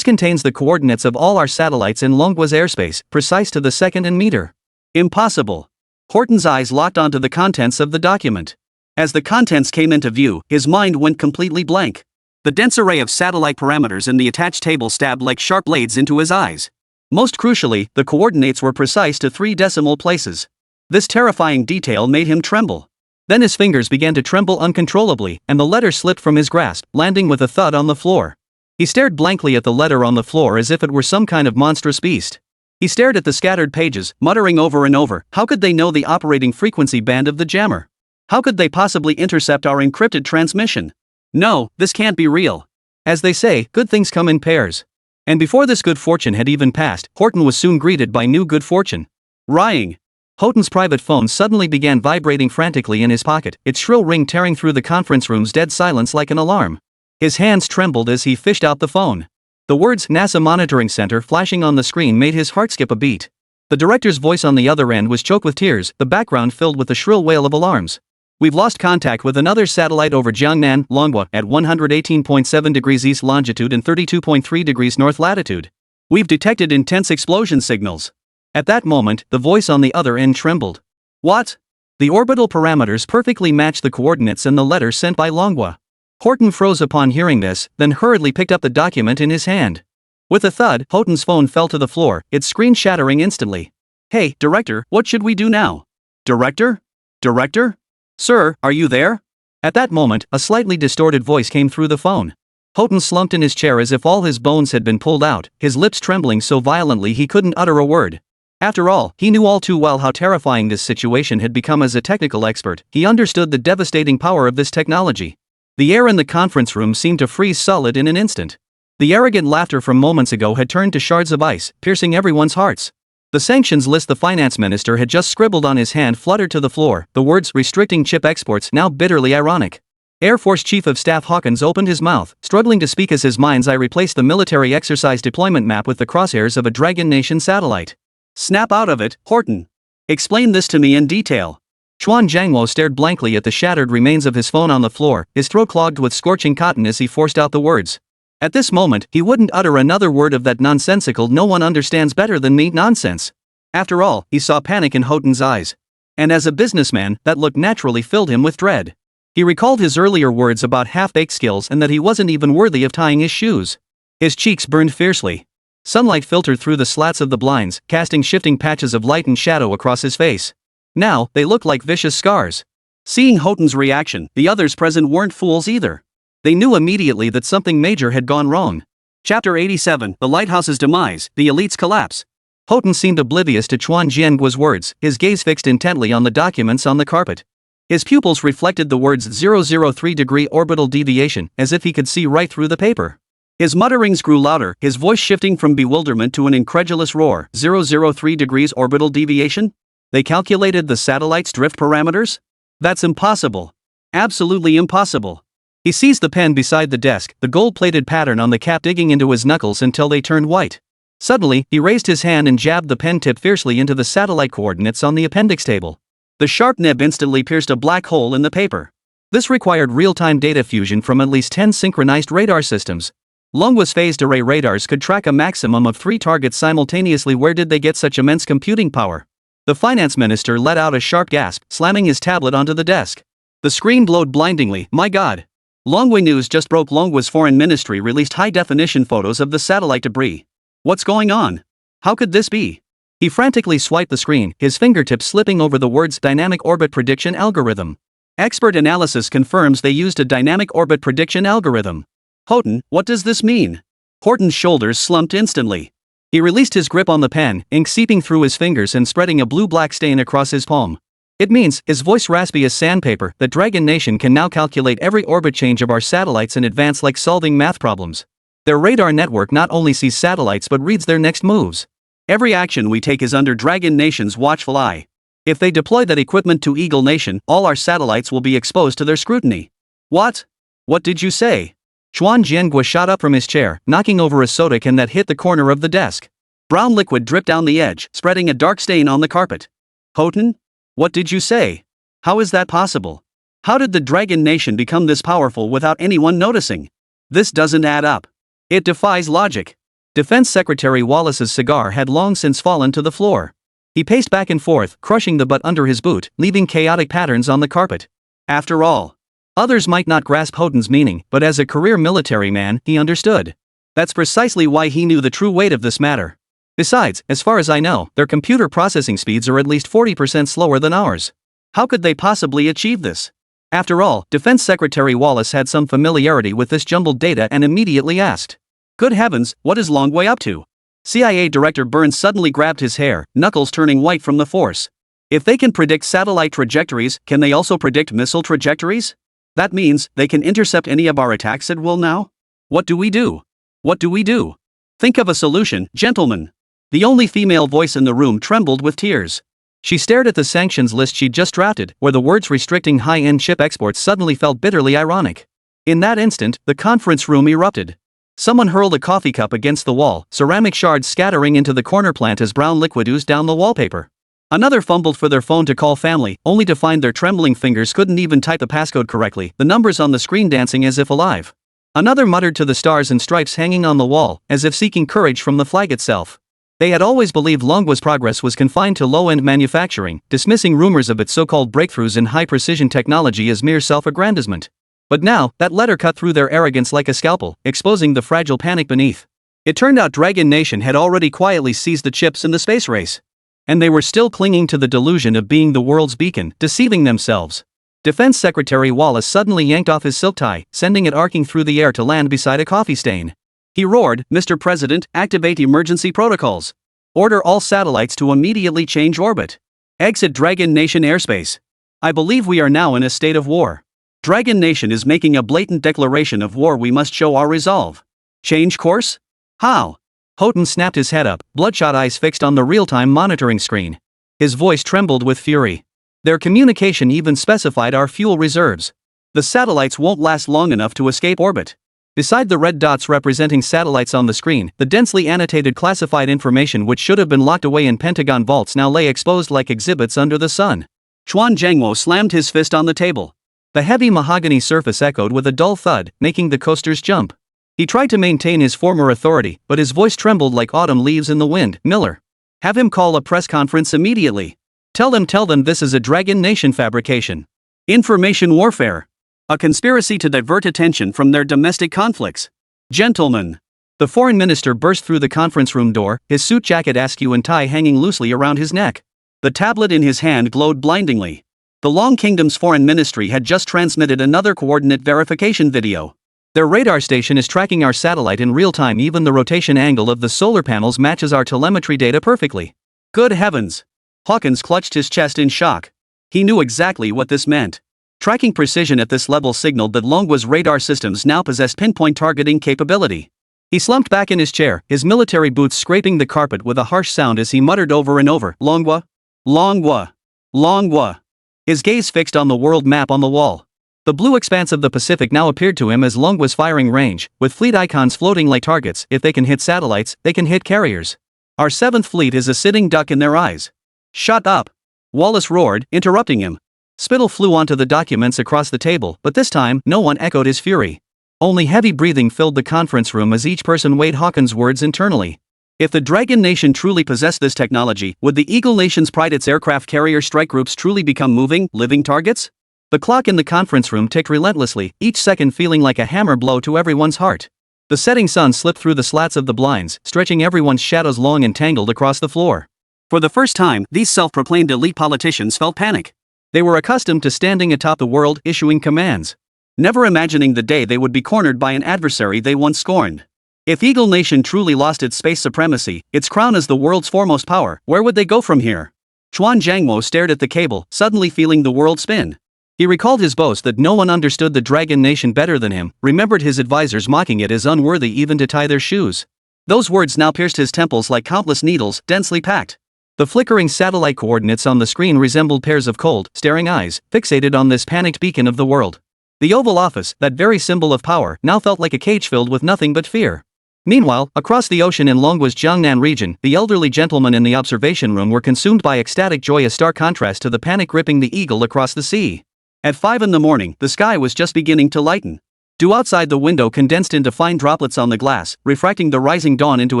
contains the coordinates of all our satellites in Manhwa's airspace, precise to the second and meter. Impossible. Horton's eyes locked onto the contents of the document. As the contents came into view, his mind went completely blank. The dense array of satellite parameters in the attached table stabbed like sharp blades into his eyes. Most crucially, the coordinates were precise to 3 decimal places. This terrifying detail made him tremble. Then his fingers began to tremble uncontrollably, and the letter slipped from his grasp, landing with a thud on the floor. He stared blankly at the letter on the floor as if it were some kind of monstrous beast. He stared at the scattered pages, muttering over and over, how could they know the operating frequency band of the jammer? How could they possibly intercept our encrypted transmission? No, this can't be real. As they say, good things come in pairs. And before this good fortune had even passed, Horton was soon greeted by new good fortune. Ring. Horton's private phone suddenly began vibrating frantically in his pocket, its shrill ring tearing through the conference room's dead silence like an alarm. His hands trembled as he fished out the phone. The words NASA Monitoring Center flashing on the screen made his heart skip a beat. The director's voice on the other end was choked with tears, the background filled with a shrill wail of alarms. We've lost contact with another satellite over Jiangnan, Manhwa, at 118.7 degrees east longitude and 32.3 degrees north latitude. We've detected intense explosion signals. At that moment, the voice on the other end trembled. What? The orbital parameters perfectly matched the coordinates in the letter sent by Manhwa. Horton froze upon hearing this, then hurriedly picked up the document in his hand. With a thud, Horton's phone fell to the floor, its screen shattering instantly. Hey, Director, what should we do now? Director? Director? Sir, are you there? At that moment, a slightly distorted voice came through the phone. Horton slumped in his chair as if all his bones had been pulled out, his lips trembling so violently he couldn't utter a word. After all, he knew all too well how terrifying this situation had become. As a technical expert, he understood the devastating power of this technology. The air in the conference room seemed to freeze solid in an instant. The arrogant laughter from moments ago had turned to shards of ice, piercing everyone's hearts. The sanctions list the finance minister had just scribbled on his hand fluttered to the floor, the words restricting chip exports now bitterly ironic. Air Force Chief of Staff Hawkins opened his mouth, struggling to speak as his mind's eye replaced the military exercise deployment map with the crosshairs of a Dragon Nation satellite. Snap out of it, Horton. Explain this to me in detail. Chuan Jiangwo stared blankly at the shattered remains of his phone on the floor, his throat clogged with scorching cotton as he forced out the words. At this moment, he wouldn't utter another word of that nonsensical "no one understands better than me" nonsense. After all, he saw panic in Houghton's eyes. And as a businessman, that look naturally filled him with dread. He recalled his earlier words about half-baked skills and that he wasn't even worthy of tying his shoes. His cheeks burned fiercely. Sunlight filtered through the slats of the blinds, casting shifting patches of light and shadow across his face. Now, they looked like vicious scars. Seeing Houghton's reaction, the others present weren't fools either. They knew immediately that something major had gone wrong. Chapter 87, The Lighthouse's Demise, The Elite's Collapse. Houghton seemed oblivious to Chuan Jiangguo's words, his gaze fixed intently on the documents on the carpet. His pupils reflected the words 003-degree orbital deviation, as if he could see right through the paper. His mutterings grew louder, his voice shifting from bewilderment to an incredulous roar. 003 degrees orbital deviation? They calculated the satellite's drift parameters? That's impossible. Absolutely impossible. He seized the pen beside the desk, the gold-plated pattern on the cap digging into his knuckles until they turned white. Suddenly, he raised his hand and jabbed the pen tip fiercely into the satellite coordinates on the appendix table. The sharp nib instantly pierced a black hole in the paper. This required real-time data fusion from at least 10 synchronized radar systems. Longwa's phased array radars could track a maximum of 3 targets simultaneously. Where did they get such immense computing power? The finance minister let out a sharp gasp, slamming his tablet onto the desk. The screen glowed blindingly. My God! Longwa News just broke. Longwa's foreign ministry released high-definition photos of the satellite debris. What's going on? How could this be? He frantically swiped the screen, his fingertips slipping over the words dynamic orbit prediction algorithm. Expert analysis confirms they used a dynamic orbit prediction algorithm. Houghton, what does this mean? Horton's shoulders slumped instantly. He released his grip on the pen, ink seeping through his fingers and spreading a blue-black stain across his palm. It means, his voice raspy as sandpaper, that Dragon Nation can now calculate every orbit change of our satellites in advance like solving math problems. Their radar network not only sees satellites but reads their next moves. Every action we take is under Dragon Nation's watchful eye. If they deploy that equipment to Eagle Nation, all our satellites will be exposed to their scrutiny. What? What did you say? Chuan Jiangguo shot up from his chair, knocking over a soda can that hit the corner of the desk. Brown liquid dripped down the edge, spreading a dark stain on the carpet. Houghton? What did you say? How is that possible? How did the Dragon Nation become this powerful without anyone noticing? This doesn't add up. It defies logic. Defense Secretary Wallace's cigar had long since fallen to the floor. He paced back and forth, crushing the butt under his boot, leaving chaotic patterns on the carpet. After all, others might not grasp Houghton's meaning, but as a career military man, he understood. That's precisely why he knew the true weight of this matter. Besides, as far as I know, their computer processing speeds are at least 40% slower than ours. How could they possibly achieve this? After all, Defense Secretary Wallace had some familiarity with this jumbled data and immediately asked, "Good heavens, what is Longway up to?" CIA Director Burns suddenly grabbed his hair, knuckles turning white from the force. If they can predict satellite trajectories, can they also predict missile trajectories? That means they can intercept any of our attacks at will now? What do we do? What do we do? Think of a solution, gentlemen. The only female voice in the room trembled with tears. She stared at the sanctions list she'd just drafted, where the words restricting high-end chip exports suddenly felt bitterly ironic. In that instant, the conference room erupted. Someone hurled a coffee cup against the wall, ceramic shards scattering into the corner plant as brown liquid oozed down the wallpaper. Another fumbled for their phone to call family, only to find their trembling fingers couldn't even type the passcode correctly, the numbers on the screen dancing as if alive. Another muttered to the stars and stripes hanging on the wall, as if seeking courage from the flag itself. They had always believed Longwa's progress was confined to low-end manufacturing, dismissing rumors of its so-called breakthroughs in high-precision technology as mere self-aggrandizement. But now, that letter cut through their arrogance like a scalpel, exposing the fragile panic beneath. It turned out Dragon Nation had already quietly seized the chips in the space race. And they were still clinging to the delusion of being the world's beacon, deceiving themselves. Defense Secretary Wallace suddenly yanked off his silk tie, sending it arcing through the air to land beside a coffee stain. He roared, "Mr. President, activate emergency protocols. Order all satellites to immediately change orbit. Exit Dragon Nation airspace. I believe we are now in a state of war. Dragon Nation is making a blatant declaration of war. We must show our resolve. Change course? How? Houghton snapped his head up, bloodshot eyes fixed on the real-time monitoring screen. His voice trembled with fury. Their communication even specified our fuel reserves. The satellites won't last long enough to escape orbit. Beside the red dots representing satellites on the screen, the densely annotated classified information which should have been locked away in Pentagon vaults now lay exposed like exhibits under the sun. Chuan Jiangwo slammed his fist on the table. The heavy mahogany surface echoed with a dull thud, making the coasters jump. He tried to maintain his former authority, but his voice trembled like autumn leaves in the wind. Miller. Have him call a press conference immediately. Tell them this is a Dragon Nation fabrication. Information warfare. A conspiracy to divert attention from their domestic conflicts. Gentlemen. The foreign minister burst through the conference room door, his suit jacket askew and tie hanging loosely around his neck. The tablet in his hand glowed blindingly. The Long Kingdom's foreign ministry had just transmitted another coordinate verification video. Their radar station is tracking our satellite in real time. Even the rotation angle of the solar panels matches our telemetry data perfectly. Good heavens! Hawkins clutched his chest in shock. He knew exactly what this meant. Tracking precision at this level signaled that Longwa's radar systems now possessed pinpoint targeting capability. He slumped back in his chair, his military boots scraping the carpet with a harsh sound as he muttered over and over, Longwa? Longwa! Longwa! His gaze fixed on the world map on the wall. The blue expanse of the Pacific now appeared to him as Longwa's firing range, with fleet icons floating like targets. If they can hit satellites, they can hit carriers. Our 7th fleet is a sitting duck in their eyes. Shut up! Wallace roared, interrupting him. Spittle flew onto the documents across the table, but this time, no one echoed his fury. Only heavy breathing filled the conference room as each person weighed Hawkins' words internally. If the Dragon Nation truly possessed this technology, would the Eagle Nation's pride its aircraft carrier strike groups truly become moving, living targets? The clock in the conference room ticked relentlessly, each second feeling like a hammer blow to everyone's heart. The setting sun slipped through the slats of the blinds, stretching everyone's shadows long and tangled across the floor. For the first time, these self-proclaimed elite politicians felt panic. They were accustomed to standing atop the world, issuing commands, never imagining the day they would be cornered by an adversary they once scorned. If Eagle Nation truly lost its space supremacy, its crown as the world's foremost power, where would they go from here? Chuan Jiangwo stared at the cable, suddenly feeling the world spin. He recalled his boast that no one understood the Dragon Nation better than him, remembered his advisors mocking it as unworthy even to tie their shoes. Those words now pierced his temples like countless needles, densely packed. The flickering satellite coordinates on the screen resembled pairs of cold, staring eyes, fixated on this panicked beacon of the world. The Oval Office, that very symbol of power, now felt like a cage filled with nothing but fear. Meanwhile, across the ocean in Longwa's Jiangnan region, the elderly gentlemen in the observation room were consumed by ecstatic joy, a stark contrast to the panic gripping the Eagle across the sea. At 5 in the morning, the sky was just beginning to lighten. Dew outside the window condensed into fine droplets on the glass, refracting the rising dawn into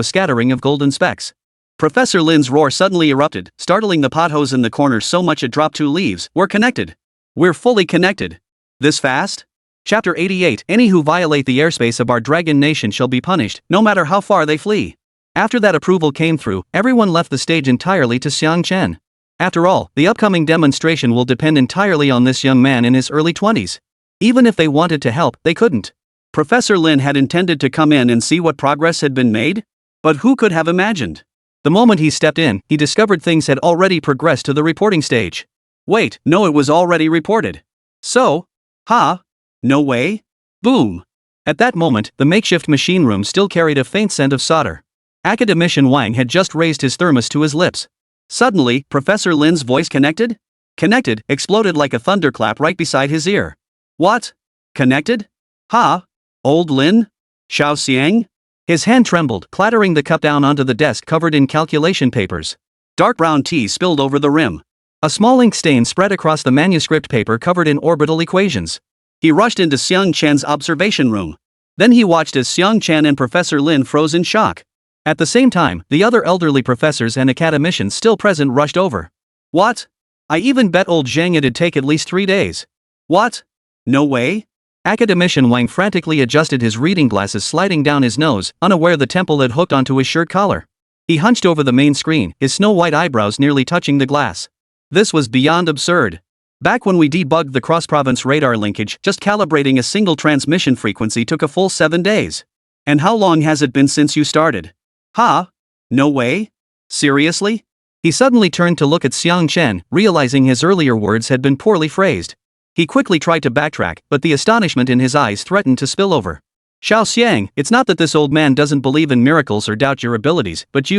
a scattering of golden specks. Professor Lin's roar suddenly erupted, startling the potholes in the corners so much it dropped 2 leaves. We're connected. We're fully connected. This fast? Chapter 88. Any who violate the airspace of our Dragon Nation shall be punished, no matter how far they flee. After that approval came through, everyone left the stage entirely to Xiang Chen. After all, the upcoming demonstration will depend entirely on this young man in his early 20s. Even if they wanted to help, they couldn't. Professor Lin had intended to come in and see what progress had been made? But who could have imagined? The moment he stepped in, he discovered things had already progressed to the reporting stage. Wait, no, it was already reported. So? No way? Boom. At that moment, the makeshift machine room still carried a faint scent of solder. Academician Wang had just raised his thermos to his lips. Suddenly, Professor Lin's voice connected? Connected, exploded like a thunderclap right beside his ear. What? Connected? Old Lin? Xiao Xiang? His hand trembled, clattering the cup down onto the desk covered in calculation papers. Dark brown tea spilled over the rim. A small ink stain spread across the manuscript paper covered in orbital equations. He rushed into Xiang Chen's observation room. Then he watched as Xiang Chen and Professor Lin froze in shock. At the same time, the other elderly professors and academicians still present rushed over. What? I even bet old Zhang it'd take at least 3 days. What? No way? Academician Wang frantically adjusted his reading glasses, sliding down his nose, unaware the temple had hooked onto his shirt collar. He hunched over the main screen, his snow-white eyebrows nearly touching the glass. This was beyond absurd. Back when we debugged the cross-province radar linkage, just calibrating a single transmission frequency took a full 7 days. And how long has it been since you started? No way? Seriously? He suddenly turned to look at Xiang Chen, realizing his earlier words had been poorly phrased. He quickly tried to backtrack, but the astonishment in his eyes threatened to spill over. Xiao Xiang, it's not that this old man doesn't believe in miracles or doubt your abilities, but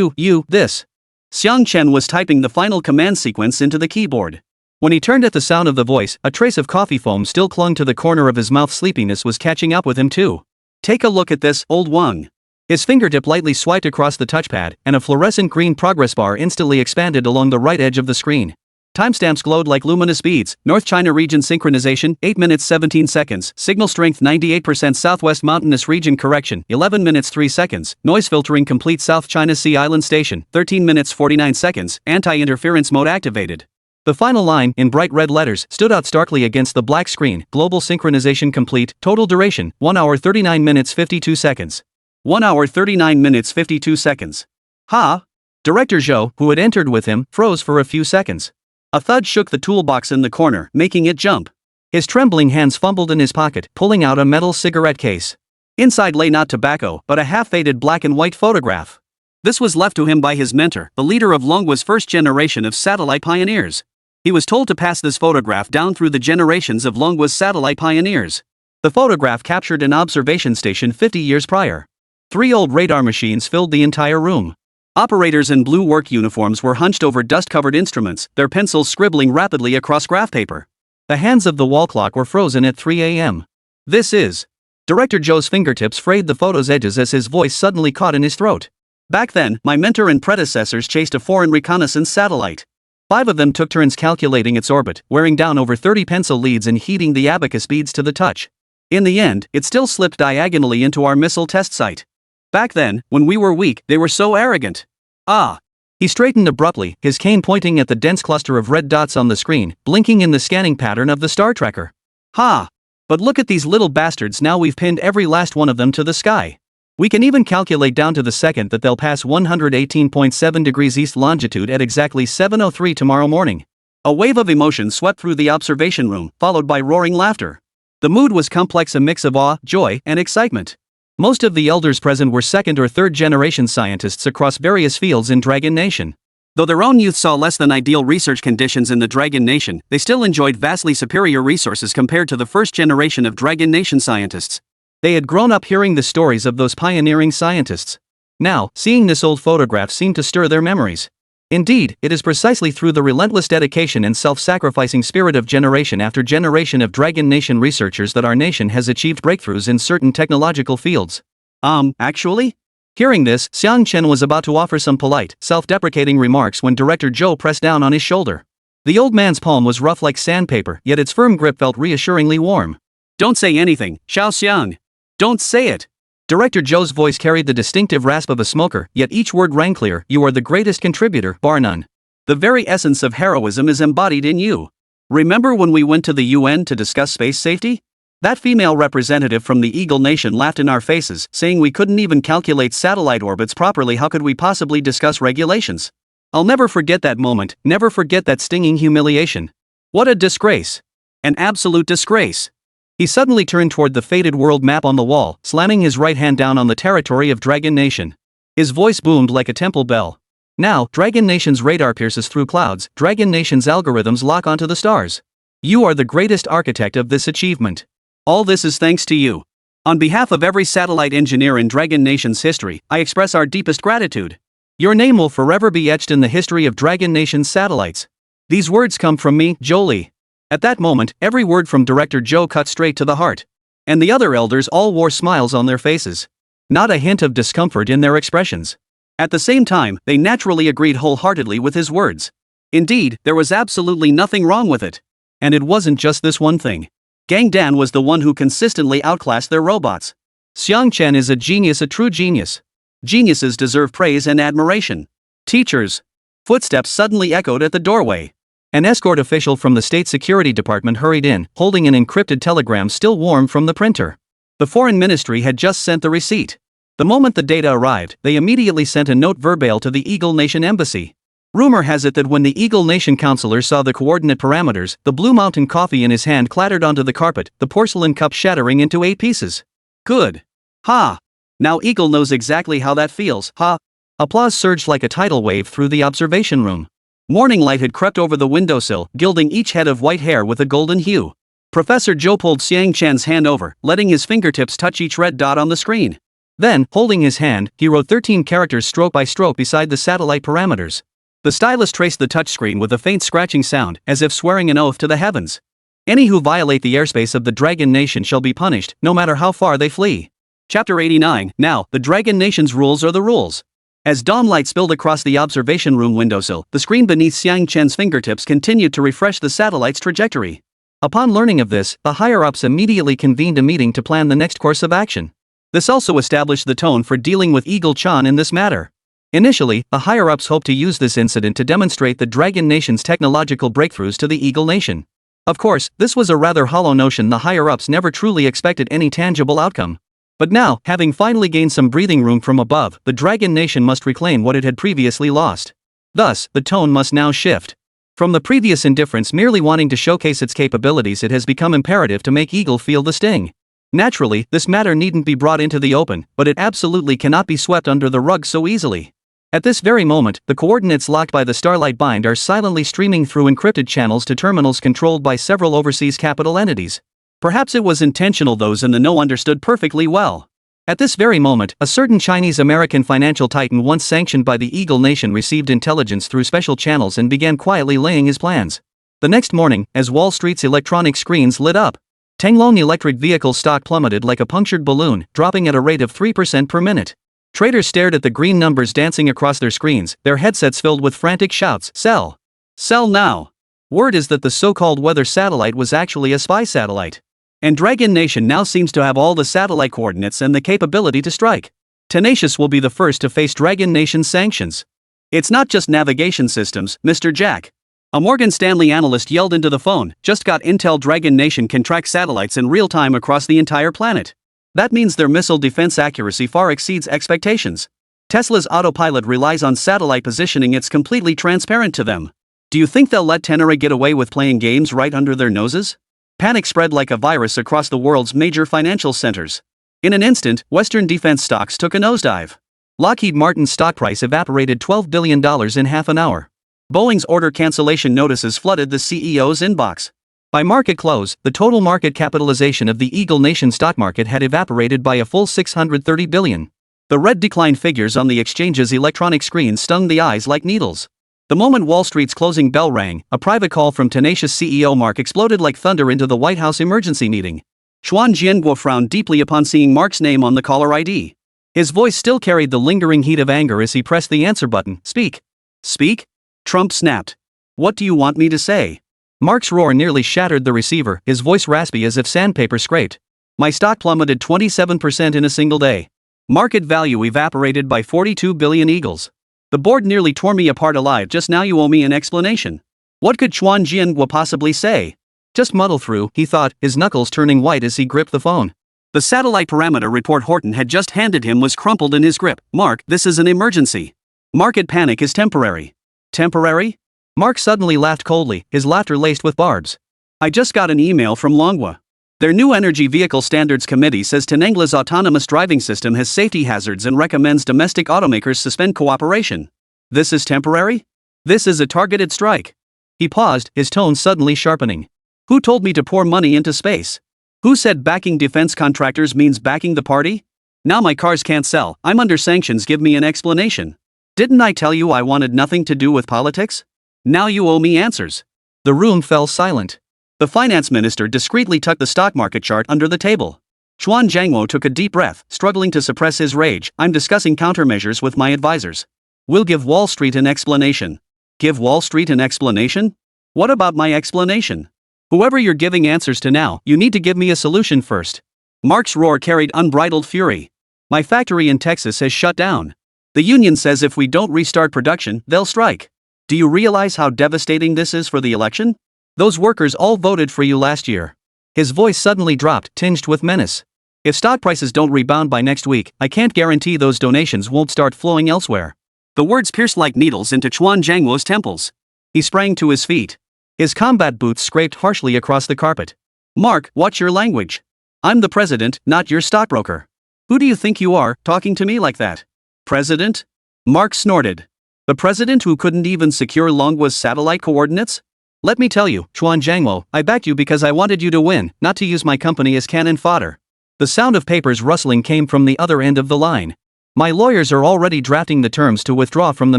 this. Xiang Chen was typing the final command sequence into the keyboard. When he turned at the sound of the voice, a trace of coffee foam still clung to the corner of his mouth. Sleepiness was catching up with him too. Take a look at this, old Wang. His fingertip lightly swiped across the touchpad, and a fluorescent green progress bar instantly expanded along the right edge of the screen. Timestamps glowed like luminous beads. North China region synchronization, 8 minutes 17 seconds. Signal strength 98%. Southwest mountainous region correction, 11 minutes 3 seconds. Noise filtering complete. South China Sea Island Station, 13 minutes 49 seconds. Anti-interference mode activated. The final line, in bright red letters, stood out starkly against the black screen. Global synchronization complete. Total duration, 1 hour 39 minutes 52 seconds. 1 hour 39 minutes 52 seconds. Ha! Director Zhou, who had entered with him, froze for a few seconds. A thud shook the toolbox in the corner, making it jump. His trembling hands fumbled in his pocket, pulling out a metal cigarette case. Inside lay not tobacco, but a half-faded black and white photograph. This was left to him by his mentor, the leader of Longwa's first generation of satellite pioneers. He was told to pass this photograph down through the generations of Longwa's satellite pioneers. The photograph captured an observation station 50 years prior. 3 old radar machines filled the entire room. Operators in blue work uniforms were hunched over dust-covered instruments, their pencils scribbling rapidly across graph paper. The hands of the wall clock were frozen at 3 a.m. This is. Director Zhou's fingertips frayed the photo's edges as his voice suddenly caught in his throat. Back then, my mentor and predecessors chased a foreign reconnaissance satellite. 5 of them took turns calculating its orbit, wearing down over 30 pencil leads and heating the abacus beads to the touch. In the end, it still slipped diagonally into our missile test site. Back then, when we were weak, they were so arrogant. Ah! He straightened abruptly, his cane pointing at the dense cluster of red dots on the screen, blinking in the scanning pattern of the star tracker. Ha! But look at these little bastards, now we've pinned every last one of them to the sky. We can even calculate down to the second that they'll pass 118.7 degrees east longitude at exactly 7:03 tomorrow morning. A wave of emotion swept through the observation room, followed by roaring laughter. The mood was complex, a mix of awe, joy, and excitement. Most of the elders present were second or third generation scientists across various fields in Dragon Nation. Though their own youth saw less than ideal research conditions in the Dragon Nation, they still enjoyed vastly superior resources compared to the first generation of Dragon Nation scientists. They had grown up hearing the stories of those pioneering scientists. Now, seeing this old photograph seemed to stir their memories. Indeed, it is precisely through the relentless dedication and self-sacrificing spirit of generation after generation of Dragon Nation researchers that our nation has achieved breakthroughs in certain technological fields. Actually? Hearing this, Xiang Chen was about to offer some polite, self-deprecating remarks when Director Zhou pressed down on his shoulder. The old man's palm was rough like sandpaper, yet its firm grip felt reassuringly warm. Don't say anything, Xiao Xiang. Don't say it. Director Zhou's voice carried the distinctive rasp of a smoker, yet each word rang clear. You are the greatest contributor, bar none. The very essence of heroism is embodied in you. Remember when we went to the UN to discuss space safety? That female representative from the Eagle Nation laughed in our faces, saying we couldn't even calculate satellite orbits properly. How could we possibly discuss regulations? I'll never forget that moment, never forget that stinging humiliation. What a disgrace. An absolute disgrace. He suddenly turned toward the faded world map on the wall, slamming his right hand down on the territory of Dragon Nation. His voice boomed like a temple bell. Now, Dragon Nation's radar pierces through clouds, Dragon Nation's algorithms lock onto the stars. You are the greatest architect of this achievement. All this is thanks to you. On behalf of every satellite engineer in Dragon Nation's history, I express our deepest gratitude. Your name will forever be etched in the history of Dragon Nation's satellites. These words come from me, Jolie. At that moment, every word from Director Zhou cut straight to the heart. And the other elders all wore smiles on their faces. Not a hint of discomfort in their expressions. At the same time, they naturally agreed wholeheartedly with his words. Indeed, there was absolutely nothing wrong with it. And it wasn't just this one thing. Gang Dan was the one who consistently outclassed their robots. Xiang Chen is a genius, a true genius. Geniuses deserve praise and admiration. Teachers. Footsteps suddenly echoed at the doorway. An escort official from the State Security Department hurried in, holding an encrypted telegram still warm from the printer. The Foreign Ministry had just sent the receipt. The moment the data arrived, they immediately sent a note verbale to the Eagle Nation Embassy. Rumor has it that when the Eagle Nation counselor saw the coordinate parameters, the Blue Mountain coffee in his hand clattered onto the carpet, the porcelain cup shattering into 8 pieces. Good. Ha! Now Eagle knows exactly how that feels, ha! Applause surged like a tidal wave through the observation room. Morning light had crept over the windowsill, gilding each head of white hair with a golden hue. Professor Zhou pulled Xiang Chen's hand over, letting his fingertips touch each red dot on the screen. Then, holding his hand, he wrote 13 characters stroke by stroke beside the satellite parameters. The stylus traced the touchscreen with a faint scratching sound, as if swearing an oath to the heavens. Any who violate the airspace of the Dragon Nation shall be punished, no matter how far they flee. Chapter 89. Now, the Dragon Nation's rules are the rules. As dawn light spilled across the observation room windowsill, the screen beneath Xiang Chen's fingertips continued to refresh the satellite's trajectory. Upon learning of this, the higher-ups immediately convened a meeting to plan the next course of action. This also established the tone for dealing with Eagleland in this matter. Initially, the higher-ups hoped to use this incident to demonstrate the Dragon Nation's technological breakthroughs to the Eagle Nation. Of course, this was a rather hollow notion. The higher-ups never truly expected any tangible outcome. But now, having finally gained some breathing room from above, the Dragon Nation must reclaim what it had previously lost. Thus, the tone must now shift. From the previous indifference merely wanting to showcase its capabilities, it has become imperative to make Eagle feel the sting. Naturally, this matter needn't be brought into the open, but it absolutely cannot be swept under the rug so easily. At this very moment, the coordinates locked by the Starlight Bind are silently streaming through encrypted channels to terminals controlled by several overseas capital entities. Perhaps it was intentional. Those in the know understood perfectly well. At this very moment, a certain Chinese-American financial titan once sanctioned by the Eagle Nation received intelligence through special channels and began quietly laying his plans. The next morning, as Wall Street's electronic screens lit up, Tenglong electric vehicle stock plummeted like a punctured balloon, dropping at a rate of 3% per minute. Traders stared at the green numbers dancing across their screens, their headsets filled with frantic shouts, "Sell! Sell now!" Word is that the so-called weather satellite was actually a spy satellite. And Dragon Nation now seems to have all the satellite coordinates and the capability to strike. Tenacious will be the first to face Dragon Nation's sanctions. "It's not just navigation systems, Mr. Jack." A Morgan Stanley analyst yelled into the phone, "Just got intel. Dragon Nation can track satellites in real time across the entire planet. That means their missile defense accuracy far exceeds expectations. Tesla's autopilot relies on satellite positioning. It's completely transparent to them. Do you think they'll let Tenere get away with playing games right under their noses?" Panic spread like a virus across the world's major financial centers. In an instant, Western defense stocks took a nosedive. Lockheed Martin's stock price evaporated $12 billion in half an hour. Boeing's order cancellation notices flooded the CEO's inbox. By market close, the total market capitalization of the Eagle Nation stock market had evaporated by a full $630 billion. The red decline figures on the exchange's electronic screens stung the eyes like needles. The moment Wall Street's closing bell rang, a private call from tenacious CEO Mark exploded like thunder into the White House emergency meeting. Xuan Jianguo frowned deeply upon seeing Mark's name on the caller ID. His voice still carried the lingering heat of anger as he pressed the answer button. "Speak." "Speak?" Trump snapped. "What do you want me to say?" Mark's roar nearly shattered the receiver, his voice raspy as if sandpaper scraped. "My stock plummeted 27% in a single day. Market value evaporated by 42 billion eagles. The board nearly tore me apart alive just now. You owe me an explanation." What could Xuan Jianguo possibly say? Just muddle through, he thought, his knuckles turning white as he gripped the phone. The satellite parameter report Horton had just handed him was crumpled in his grip. "Mark, this is an emergency. Market panic is temporary." "Temporary?" Mark suddenly laughed coldly, his laughter laced with barbs. "I just got an email from Manhwa. Their new Energy Vehicle Standards Committee says Tenengla's autonomous driving system has safety hazards and recommends domestic automakers suspend cooperation. This is temporary? This is a targeted strike." He paused, his tone suddenly sharpening. "Who told me to pour money into space? Who said backing defense contractors means backing the party? Now my cars can't sell, I'm under sanctions. Give me an explanation. Didn't I tell you I wanted nothing to do with politics? Now you owe me answers." The room fell silent. The finance minister discreetly tucked the stock market chart under the table. Xuan Jianguo took a deep breath, struggling to suppress his rage. "I'm discussing countermeasures with my advisors. We'll give Wall Street an explanation." "Give Wall Street an explanation? What about my explanation? Whoever you're giving answers to now, you need to give me a solution first." Mark's roar carried unbridled fury. "My factory in Texas has shut down. The union says if we don't restart production, they'll strike. Do you realize how devastating this is for the election? Those workers all voted for you last year." His voice suddenly dropped, tinged with menace. "If stock prices don't rebound by next week, I can't guarantee those donations won't start flowing elsewhere." The words pierced like needles into Xuan Jianguo's temples. He sprang to his feet. His combat boots scraped harshly across the carpet. "Mark, watch your language. I'm the president, not your stockbroker. Who do you think you are, talking to me like that?" "President?" Mark snorted. "The president who couldn't even secure Longwa's satellite coordinates? Let me tell you, Chuan Jiangwo, I backed you because I wanted you to win, not to use my company as cannon fodder. The sound of papers rustling came from the other end of the line. My lawyers are already drafting the terms to withdraw from the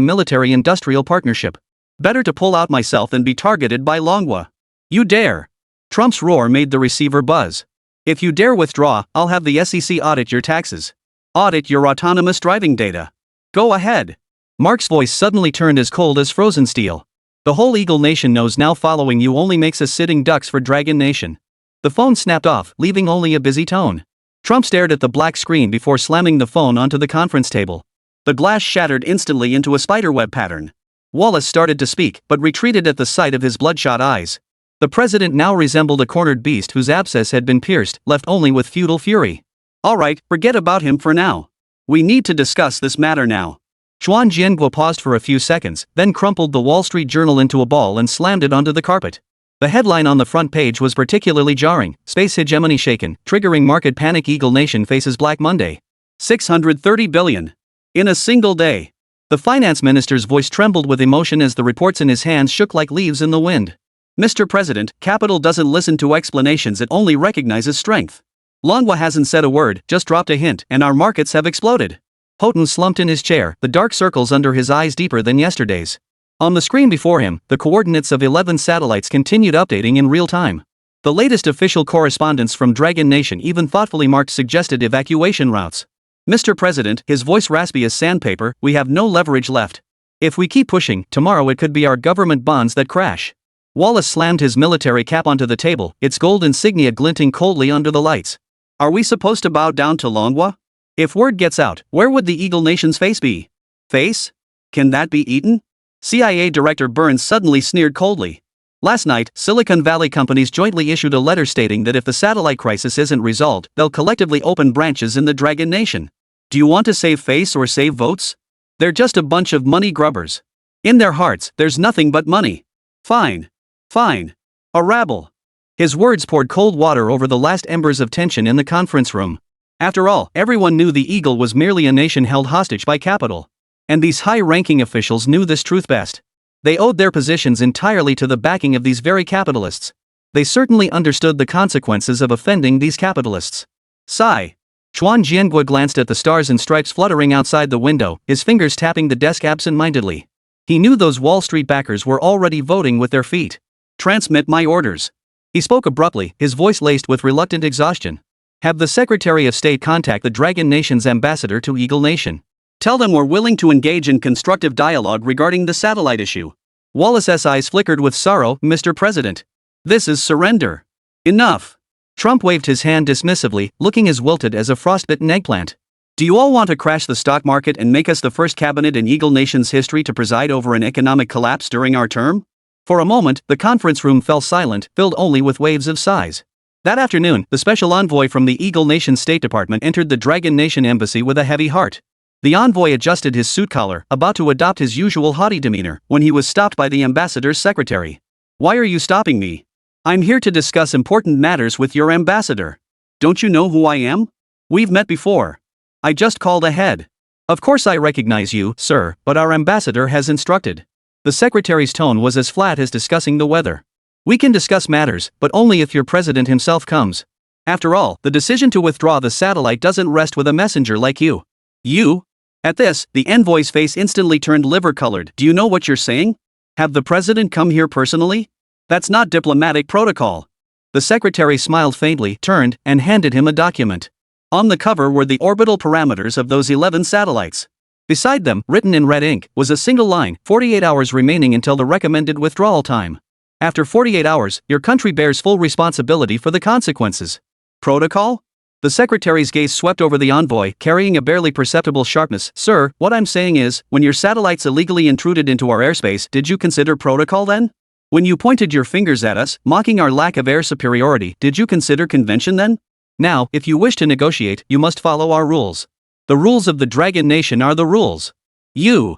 military-industrial partnership. Better to pull out myself than be targeted by Manhwa. You dare! Trump's roar made the receiver buzz. If you dare withdraw, I'll have the SEC audit your taxes. Audit your autonomous driving data. Go ahead. Mark's voice suddenly turned as cold as frozen steel. The whole Eagle Nation knows now following you only makes us sitting ducks for Dragon Nation. The phone snapped off, leaving only a busy tone. Trump stared at the black screen before slamming the phone onto the conference table. The glass shattered instantly into a spiderweb pattern. Wallace started to speak, but retreated at the sight of his bloodshot eyes. The president now resembled a cornered beast whose abscess had been pierced, left only with futile fury. All right, forget about him for now. We need to discuss this matter now. Chuan Jiangwo paused for a few seconds, then crumpled the Wall Street Journal into a ball and slammed it onto the carpet. The headline on the front page was particularly jarring: Space hegemony shaken, triggering market panic, Eagle Nation faces Black Monday. 630 billion. In a single day. The finance minister's voice trembled with emotion as the reports in his hands shook like leaves in the wind. Mr. President, capital doesn't listen to explanations, it only recognizes strength. Manhwa hasn't said a word, just dropped a hint, and our markets have exploded. Houghton slumped in his chair, the dark circles under his eyes deeper than yesterday's. On the screen before him, the coordinates of 11 satellites continued updating in real time. The latest official correspondence from Dragon Nation even thoughtfully marked suggested evacuation routes. Mr. President, his voice raspy as sandpaper, we have no leverage left. If we keep pushing, tomorrow it could be our government bonds that crash. Wallace slammed his military cap onto the table, its gold insignia glinting coldly under the lights. Are we supposed to bow down to Manhwa? If word gets out, where would the Eagle Nation's face be? Face? Can that be eaten? CIA Director Burns suddenly sneered coldly. Last night, Silicon Valley companies jointly issued a letter stating that if the satellite crisis isn't resolved, they'll collectively open branches in the Dragon Nation. Do you want to save face or save votes? They're just a bunch of money grubbers. In their hearts, there's nothing but money. Fine. Fine. A rabble. His words poured cold water over the last embers of tension in the conference room. After all, everyone knew the Eagle was merely a nation held hostage by capital. And these high-ranking officials knew this truth best. They owed their positions entirely to the backing of these very capitalists. They certainly understood the consequences of offending these capitalists. Sigh. Chuan Jiangwo glanced at the stars and stripes fluttering outside the window, his fingers tapping the desk absent-mindedly. He knew those Wall Street backers were already voting with their feet. Transmit my orders. He spoke abruptly, his voice laced with reluctant exhaustion. Have the Secretary of State contact the Dragon Nation's ambassador to Eagle Nation. Tell them we're willing to engage in constructive dialogue regarding the satellite issue. Wallace's eyes flickered with sorrow. Mr. President. This is surrender. Enough. Trump waved his hand dismissively, looking as wilted as a frostbitten eggplant. Do you all want to crash the stock market and make us the first cabinet in Eagle Nation's history to preside over an economic collapse during our term? For a moment, the conference room fell silent, filled only with waves of sighs. That afternoon, the special envoy from the Eagle Nation State Department entered the Dragon Nation embassy with a heavy heart. The envoy adjusted his suit collar, about to adopt his usual haughty demeanor, when he was stopped by the ambassador's secretary. Why are you stopping me? I'm here to discuss important matters with your ambassador. Don't you know who I am? We've met before. I just called ahead. Of course I recognize you, sir, but our ambassador has instructed. The secretary's tone was as flat as discussing the weather. We can discuss matters, but only if your president himself comes. After all, the decision to withdraw the satellite doesn't rest with a messenger like you. You? At this, the envoy's face instantly turned liver-colored. Do you know what you're saying? Have the president come here personally? That's not diplomatic protocol. The secretary smiled faintly, turned, and handed him a document. On the cover were the orbital parameters of those 11 satellites. Beside them, written in red ink, was a single line: 48 hours remaining until the recommended withdrawal time. After 48 hours, your country bears full responsibility for the consequences. Protocol? The secretary's gaze swept over the envoy, carrying a barely perceptible sharpness. Sir, what I'm saying is, when your satellites illegally intruded into our airspace, did you consider protocol then? When you pointed your fingers at us, mocking our lack of air superiority, did you consider convention then? Now, if you wish to negotiate, you must follow our rules. The rules of the Dragon Nation are the rules. Your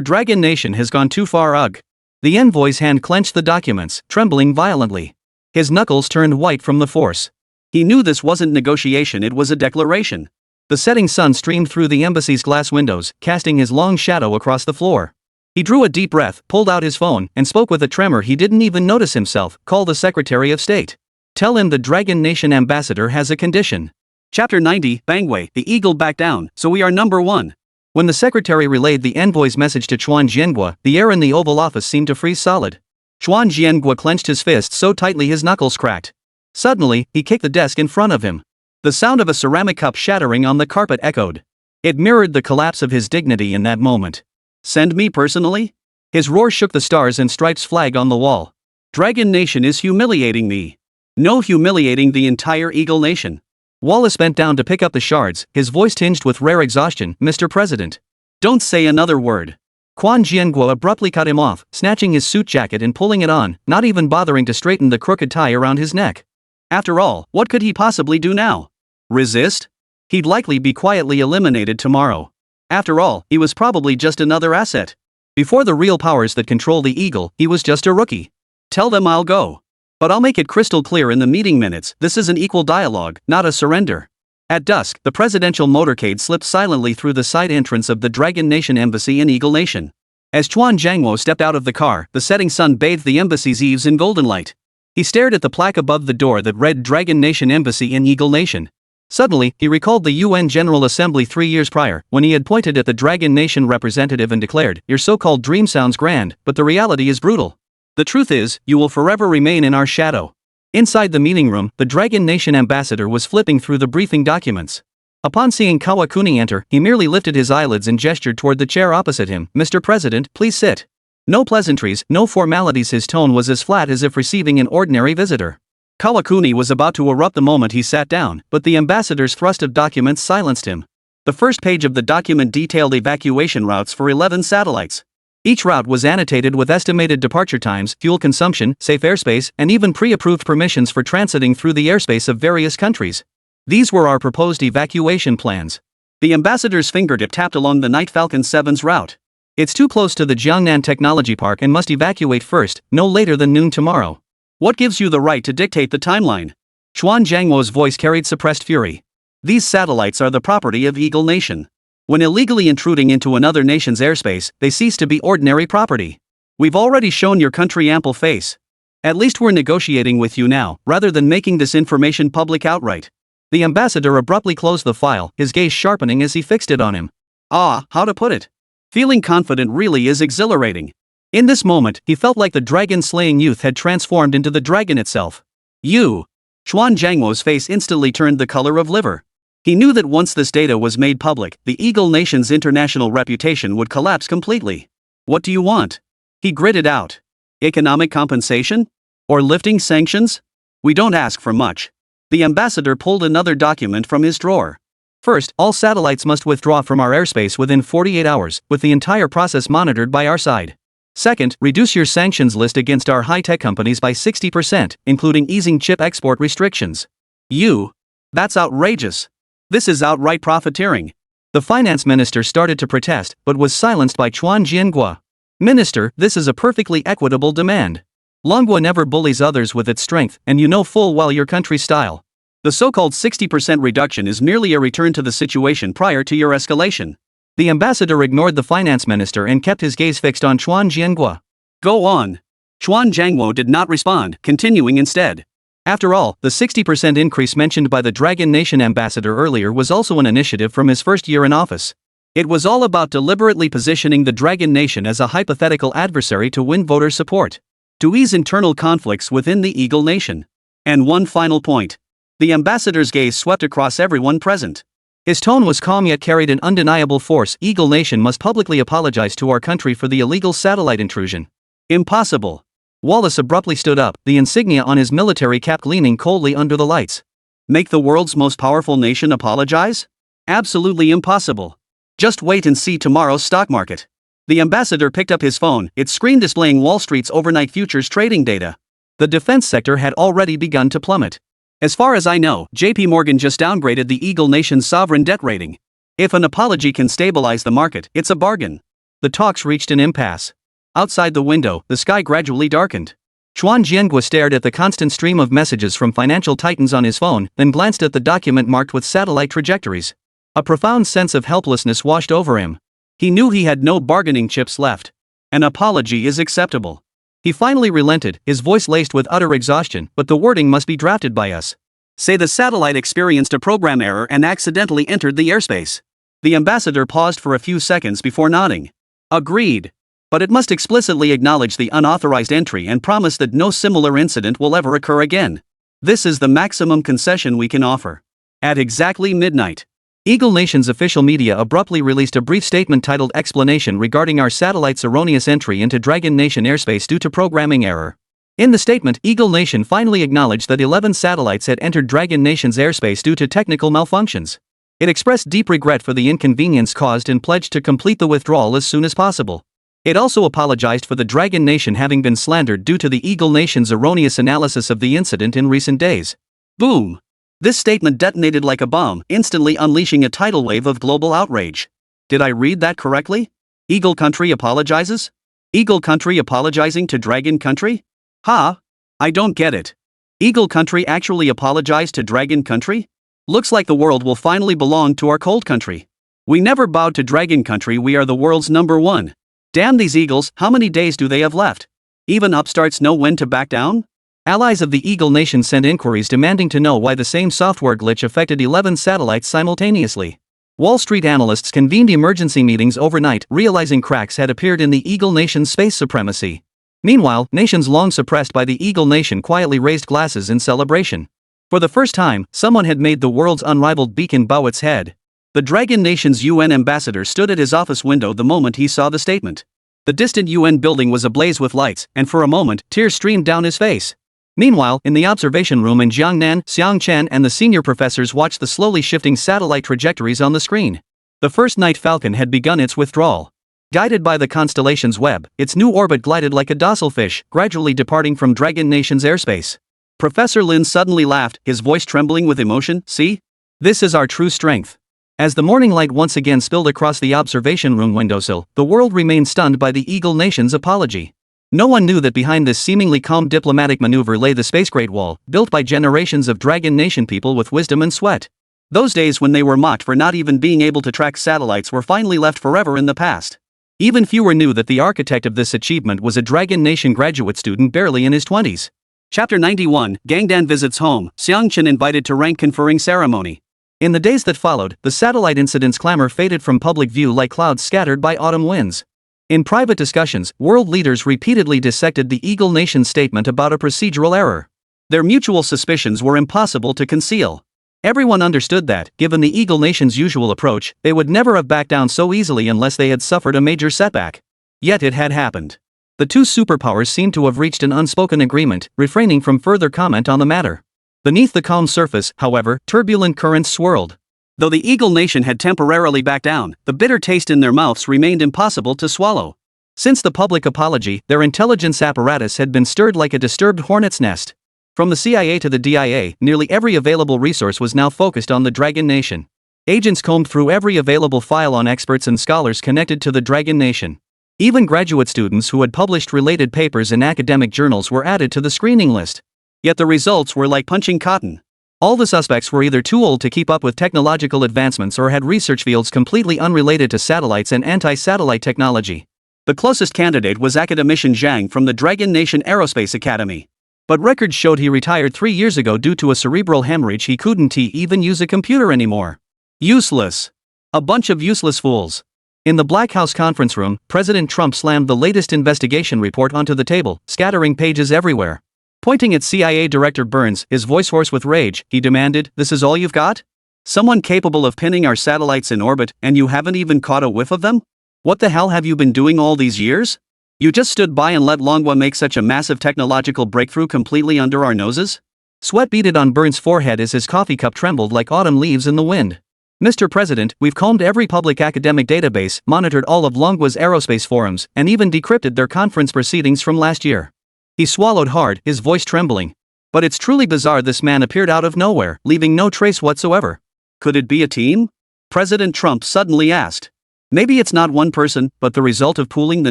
Dragon Nation has gone too far. Ugh. The envoy's hand clenched the documents, trembling violently. His knuckles turned white from the force. He knew this wasn't negotiation, it was a declaration. The setting sun streamed through the embassy's glass windows, casting his long shadow across the floor. He drew a deep breath, pulled out his phone, and spoke with a tremor he didn't even notice himself. Call the Secretary of State. Tell him the Dragon Nation ambassador has a condition. Chapter 90, Bangwei, the eagle back down, so we are number one. When the secretary relayed the envoy's message to Chuan Jianghua, the air in the Oval Office seemed to freeze solid. Chuan Jianghua clenched his fist so tightly his knuckles cracked. Suddenly, he kicked the desk in front of him. The sound of a ceramic cup shattering on the carpet echoed. It mirrored the collapse of his dignity in that moment. Send me personally? His roar shook the stars and stripes flag on the wall. Dragon Nation is humiliating me. No, humiliating the entire Eagle Nation. Wallace bent down to pick up the shards, his voice tinged with rare exhaustion. Mr. President. Don't say another word. Quan Jianghua abruptly cut him off, snatching his suit jacket and pulling it on, not even bothering to straighten the crooked tie around his neck. After all, what could he possibly do now? Resist? He'd likely be quietly eliminated tomorrow. After all, he was probably just another asset. Before the real powers that control the Eagle, he was just a rookie. Tell them I'll go. But I'll make it crystal clear in the meeting minutes, this is an equal dialogue, not a surrender. At dusk, the presidential motorcade slipped silently through the side entrance of the Dragon Nation Embassy in Eagle Nation. As Chuan Jianghua stepped out of the car, the setting sun bathed the embassy's eaves in golden light. He stared at the plaque above the door that read Dragon Nation Embassy in Eagle Nation. Suddenly, he recalled the UN General Assembly 3 years prior, when he had pointed at the Dragon Nation representative and declared, "Your so-called dream sounds grand, but the reality is brutal. The truth is, you will forever remain in our shadow." Inside the meeting room, the Dragon Nation ambassador was flipping through the briefing documents. Upon seeing Kawakuni enter, he merely lifted his eyelids and gestured toward the chair opposite him. "Mr. President, please sit." No pleasantries, no formalities. His tone was as flat as if receiving an ordinary visitor. Kawakuni was about to erupt the moment he sat down, but the ambassador's thrust of documents silenced him. The first page of the document detailed evacuation routes for 11 satellites. Each route was annotated with estimated departure times, fuel consumption, safe airspace, and even pre-approved permissions for transiting through the airspace of various countries. These were our proposed evacuation plans. The ambassador's fingertip tapped along the Night Falcon 7's route. "It's too close to the Jiangnan Technology Park and must evacuate first, no later than noon tomorrow." "What gives you the right to dictate the timeline?" Chuan Jianghua's voice carried suppressed fury. "These satellites are the property of Eagle Nation. When illegally intruding into another nation's airspace, they cease to be ordinary property. We've already shown your country ample face. At least we're negotiating with you now, rather than making this information public outright." The ambassador abruptly closed the file, his gaze sharpening as he fixed it on him. How to put it? Feeling confident really is exhilarating. In this moment, he felt like the dragon-slaying youth had transformed into the dragon itself. "You." Chuan Jianghua's face instantly turned the color of liver. He knew that once this data was made public, the Eagle Nation's international reputation would collapse completely. "What do you want?" he gritted out. "Economic compensation? Or lifting sanctions? We don't ask for much." The ambassador pulled another document from his drawer. "First, all satellites must withdraw from our airspace within 48 hours, with the entire process monitored by our side. Second, reduce your sanctions list against our high-tech companies by 60%, including easing chip export restrictions." "You? That's outrageous. This is outright profiteering." The finance minister started to protest, but was silenced by Chuan Jianghua. "Minister, this is a perfectly equitable demand. Longwa never bullies others with its strength, and you know full well your country's style. The so-called 60% reduction is merely a return to the situation prior to your escalation." The ambassador ignored the finance minister and kept his gaze fixed on Chuan Jianghua. "Go on." Chuan Jianghua did not respond, continuing instead. After all, the 60% increase mentioned by the Dragon Nation ambassador earlier was also an initiative from his first year in office. It was all about deliberately positioning the Dragon Nation as a hypothetical adversary to win voter support, to ease internal conflicts within the Eagle Nation. And one final point. The ambassador's gaze swept across everyone present. His tone was calm yet carried an undeniable force. "Eagle Nation must publicly apologize to our country for the illegal satellite intrusion." "Impossible." Wallace abruptly stood up, the insignia on his military cap gleaming coldly under the lights. "Make the world's most powerful nation apologize? Absolutely impossible. Just wait and see tomorrow's stock market." The ambassador picked up his phone, its screen displaying Wall Street's overnight futures trading data. The defense sector had already begun to plummet. "As far as I know, JP Morgan just downgraded the Eagle Nation's sovereign debt rating. If an apology can stabilize the market, it's a bargain." The talks reached an impasse. Outside the window, the sky gradually darkened. Chuan Jianghua stared at the constant stream of messages from financial titans on his phone, then glanced at the document marked with satellite trajectories. A profound sense of helplessness washed over him. He knew he had no bargaining chips left. An apology is acceptable. He finally relented, his voice laced with utter exhaustion, but the wording must be drafted by us. Say the satellite experienced a program error and accidentally entered the airspace. The ambassador paused for a few seconds before nodding. Agreed. But it must explicitly acknowledge the unauthorized entry and promise that no similar incident will ever occur again. This is the maximum concession we can offer. At exactly midnight, Eagle Nation's official media abruptly released a brief statement titled Explanation regarding our satellite's erroneous entry into Dragon Nation airspace due to programming error. In the statement, Eagle Nation finally acknowledged that 11 satellites had entered Dragon Nation's airspace due to technical malfunctions. It expressed deep regret for the inconvenience caused and pledged to complete the withdrawal as soon as possible. It also apologized for the Dragon Nation having been slandered due to the Eagle Nation's erroneous analysis of the incident in recent days. Boom! This statement detonated like a bomb, instantly unleashing a tidal wave of global outrage. Did I read that correctly? Eagle Country apologizes? Eagle Country apologizing to Dragon Country? Ha! I don't get it. Eagle Country actually apologized to Dragon Country? Looks like the world will finally belong to our cold country. We never bowed to Dragon Country, we are the world's #1. Damn these eagles, how many days do they have left? Even upstarts know when to back down? Allies of the Eagle Nation sent inquiries demanding to know why the same software glitch affected 11 satellites simultaneously. Wall Street analysts convened emergency meetings overnight, realizing cracks had appeared in the Eagle Nation's space supremacy. Meanwhile, nations long suppressed by the Eagle Nation quietly raised glasses in celebration. For the first time, someone had made the world's unrivaled beacon bow its head. The Dragon Nation's UN ambassador stood at his office window the moment he saw the statement. The distant UN building was ablaze with lights, and for a moment, tears streamed down his face. Meanwhile, in the observation room in Jiangnan, Xiang Chen and the senior professors watched the slowly shifting satellite trajectories on the screen. The first Night Falcon had begun its withdrawal. Guided by the constellation's web, its new orbit glided like a docile fish, gradually departing from Dragon Nation's airspace. Professor Lin suddenly laughed, his voice trembling with emotion. See? This is our true strength. As the morning light once again spilled across the observation room windowsill, the world remained stunned by the Eagle Nation's apology. No one knew that behind this seemingly calm diplomatic maneuver lay the Space Great Wall, built by generations of Dragon Nation people with wisdom and sweat. Those days when they were mocked for not even being able to track satellites were finally left forever in the past. Even fewer knew that the architect of this achievement was a Dragon Nation graduate student barely in his 20s. Chapter 91, Gangdan visits home, Xiang Chen invited to rank conferring ceremony. In the days that followed, the satellite incident's clamor faded from public view like clouds scattered by autumn winds. In private discussions, world leaders repeatedly dissected the Eagle Nation's statement about a procedural error. Their mutual suspicions were impossible to conceal. Everyone understood that, given the Eagle Nation's usual approach, they would never have backed down so easily unless they had suffered a major setback. Yet it had happened. The two superpowers seemed to have reached an unspoken agreement, refraining from further comment on the matter. Beneath the calm surface, however, turbulent currents swirled. Though the Eagle Nation had temporarily backed down, the bitter taste in their mouths remained impossible to swallow. Since the public apology, their intelligence apparatus had been stirred like a disturbed hornet's nest. From the CIA to the DIA, nearly every available resource was now focused on the Dragon Nation. Agents combed through every available file on experts and scholars connected to the Dragon Nation. Even graduate students who had published related papers in academic journals were added to the screening list. Yet the results were like punching cotton. All the suspects were either too old to keep up with technological advancements or had research fields completely unrelated to satellites and anti-satellite technology. The closest candidate was academician Zhang from the Dragon Nation Aerospace Academy. But records showed he retired 3 years ago due to a cerebral hemorrhage. He couldn't even use a computer anymore. Useless. A bunch of useless fools. In the Black House conference room, President Trump slammed the latest investigation report onto the table, scattering pages everywhere. Pointing at CIA Director Burns, his voice hoarse with rage, he demanded, "This is all you've got? Someone capable of pinning our satellites in orbit, and you haven't even caught a whiff of them? What the hell have you been doing all these years? You just stood by and let Manhwa make such a massive technological breakthrough completely under our noses?" Sweat beaded on Burns' forehead as his coffee cup trembled like autumn leaves in the wind. "Mr. President, we've combed every public academic database, monitored all of Manhwa's aerospace forums, and even decrypted their conference proceedings from last year." He swallowed hard, his voice trembling. But it's truly bizarre this man appeared out of nowhere, leaving no trace whatsoever. Could it be a team? President Trump suddenly asked. Maybe it's not one person, but the result of pooling the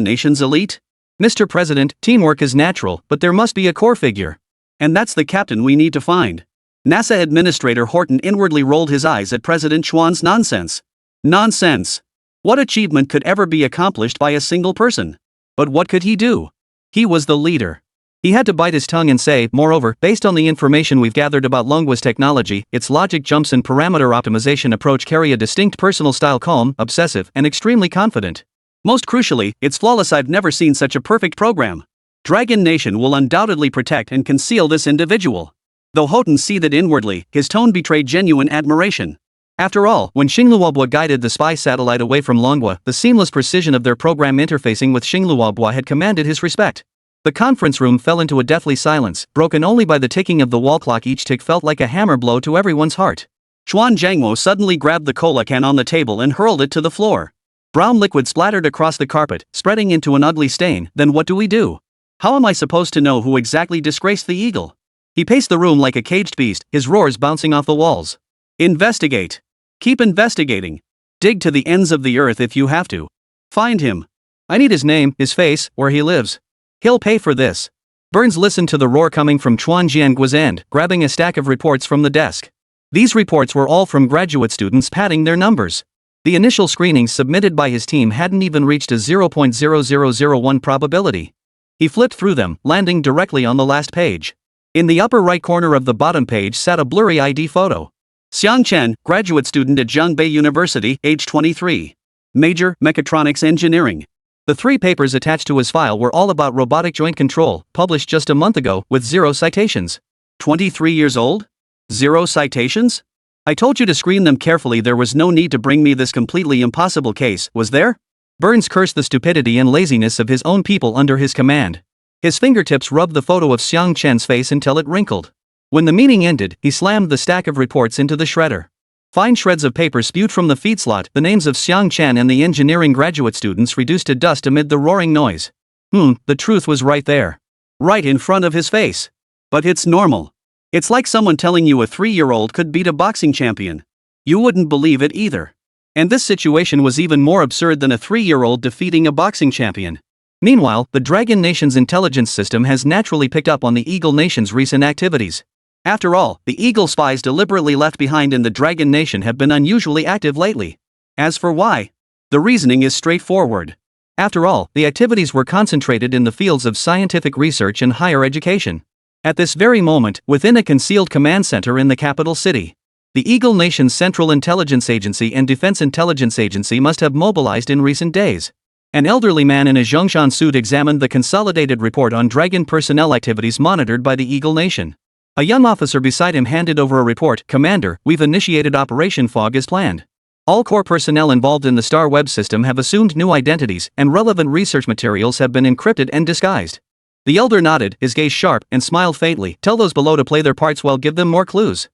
nation's elite? Mr. President, teamwork is natural, but there must be a core figure. And that's the captain we need to find. NASA Administrator Horton inwardly rolled his eyes at President Chuan's nonsense. Nonsense. What achievement could ever be accomplished by a single person? But what could he do? He was the leader. He had to bite his tongue and say, moreover, based on the information we've gathered about Lingua's technology, its logic jumps and parameter optimization approach carry a distinct personal style, calm, obsessive, and extremely confident. Most crucially, it's flawless. I've never seen such a perfect program. Dragon Nation will undoubtedly protect and conceal this individual. Though Houghton seethed inwardly, his tone betrayed genuine admiration. After all, when Xingluobua guided the spy satellite away from Longwa, the seamless precision of their program interfacing with Xingluobua had commanded his respect. The conference room fell into a deathly silence, broken only by the ticking of the wall clock. Each tick felt like a hammer blow to everyone's heart. Chuan Jiangwo suddenly grabbed the cola can on the table and hurled it to the floor. Brown liquid splattered across the carpet, spreading into an ugly stain. Then what do we do? How am I supposed to know who exactly disgraced the eagle? He paced the room like a caged beast, his roars bouncing off the walls. Investigate. Keep investigating. Dig to the ends of the earth if you have to. Find him. I need his name, his face, where he lives. He'll pay for this. Burns listened to the roar coming from Chuan Jianguo's end, grabbing a stack of reports from the desk. These reports were all from graduate students padding their numbers. The initial screenings submitted by his team hadn't even reached a 0.0001 probability. He flipped through them, landing directly on the last page. In the upper right corner of the bottom page sat a blurry ID photo. Xiang Chen, graduate student at Zhongbei University, age 23. Major, Mechatronics Engineering. The 3 papers attached to his file were all about robotic joint control, published just a month ago, with 0 citations. 23 years old? 0 citations? I told you to screen them carefully. There was no need to bring me this completely impossible case, was there? Burns cursed the stupidity and laziness of his own people under his command. His fingertips rubbed the photo of Xiang Chen's face until it wrinkled. When the meeting ended, he slammed the stack of reports into the shredder. Fine shreds of paper spewed from the feed slot, the names of Xiang Chen and the engineering graduate students reduced to dust amid the roaring noise. The truth was right there. Right in front of his face. But it's normal. It's like someone telling you a 3-year-old could beat a boxing champion. You wouldn't believe it either. And this situation was even more absurd than a 3-year-old defeating a boxing champion. Meanwhile, the Dragon Nation's intelligence system has naturally picked up on the Eagle Nation's recent activities. After all, the Eagle spies deliberately left behind in the Dragon Nation have been unusually active lately. As for why? The reasoning is straightforward. After all, the activities were concentrated in the fields of scientific research and higher education. At this very moment, within a concealed command center in the capital city, the Eagle Nation's Central Intelligence Agency and Defense Intelligence Agency must have mobilized in recent days. An elderly man in a Zhongshan suit examined the consolidated report on Dragon personnel activities monitored by the Eagle Nation. A young officer beside him handed over a report. Commander, we've initiated Operation Fog as planned. All core personnel involved in the Star Web system have assumed new identities, and relevant research materials have been encrypted and disguised. The elder nodded, his gaze sharp, and smiled faintly. Tell those below to play their parts well, give them more clues.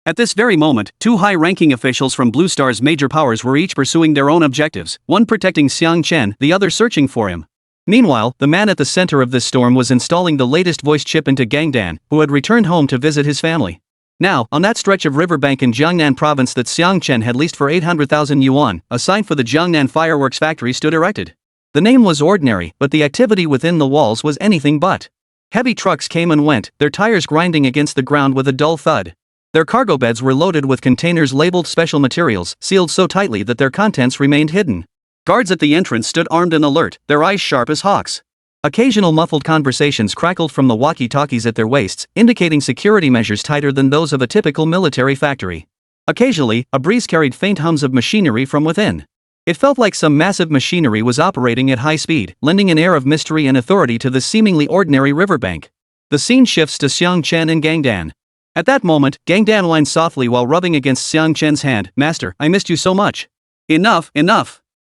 At this very moment, 2 high-ranking officials from Blue Star's major powers were each pursuing their own objectives, one protecting Xiang Chen, the other searching for him. Meanwhile, the man at the center of this storm was installing the latest voice chip into Gangdan, who had returned home to visit his family. Now, on that stretch of riverbank in Jiangnan province that Xiang Chen had leased for 800,000 yuan, a sign for the Jiangnan fireworks factory stood erected. The name was ordinary, but the activity within the walls was anything but. Heavy trucks came and went, their tires grinding against the ground with a dull thud. Their cargo beds were loaded with containers labeled special materials, sealed so tightly that their contents remained hidden. Guards at the entrance stood armed and alert, their eyes sharp as hawks. Occasional muffled conversations crackled from the walkie-talkies at their waists, indicating security measures tighter than those of a typical military factory. Occasionally, a breeze carried faint hums of machinery from within. It felt like some massive machinery was operating at high speed, lending an air of mystery and authority to the seemingly ordinary riverbank. The scene shifts to Xiang Chen and Gangdan. At that moment, Gangdan whined softly while rubbing against Xiang Chen's hand. Master, I missed you so much. Enough.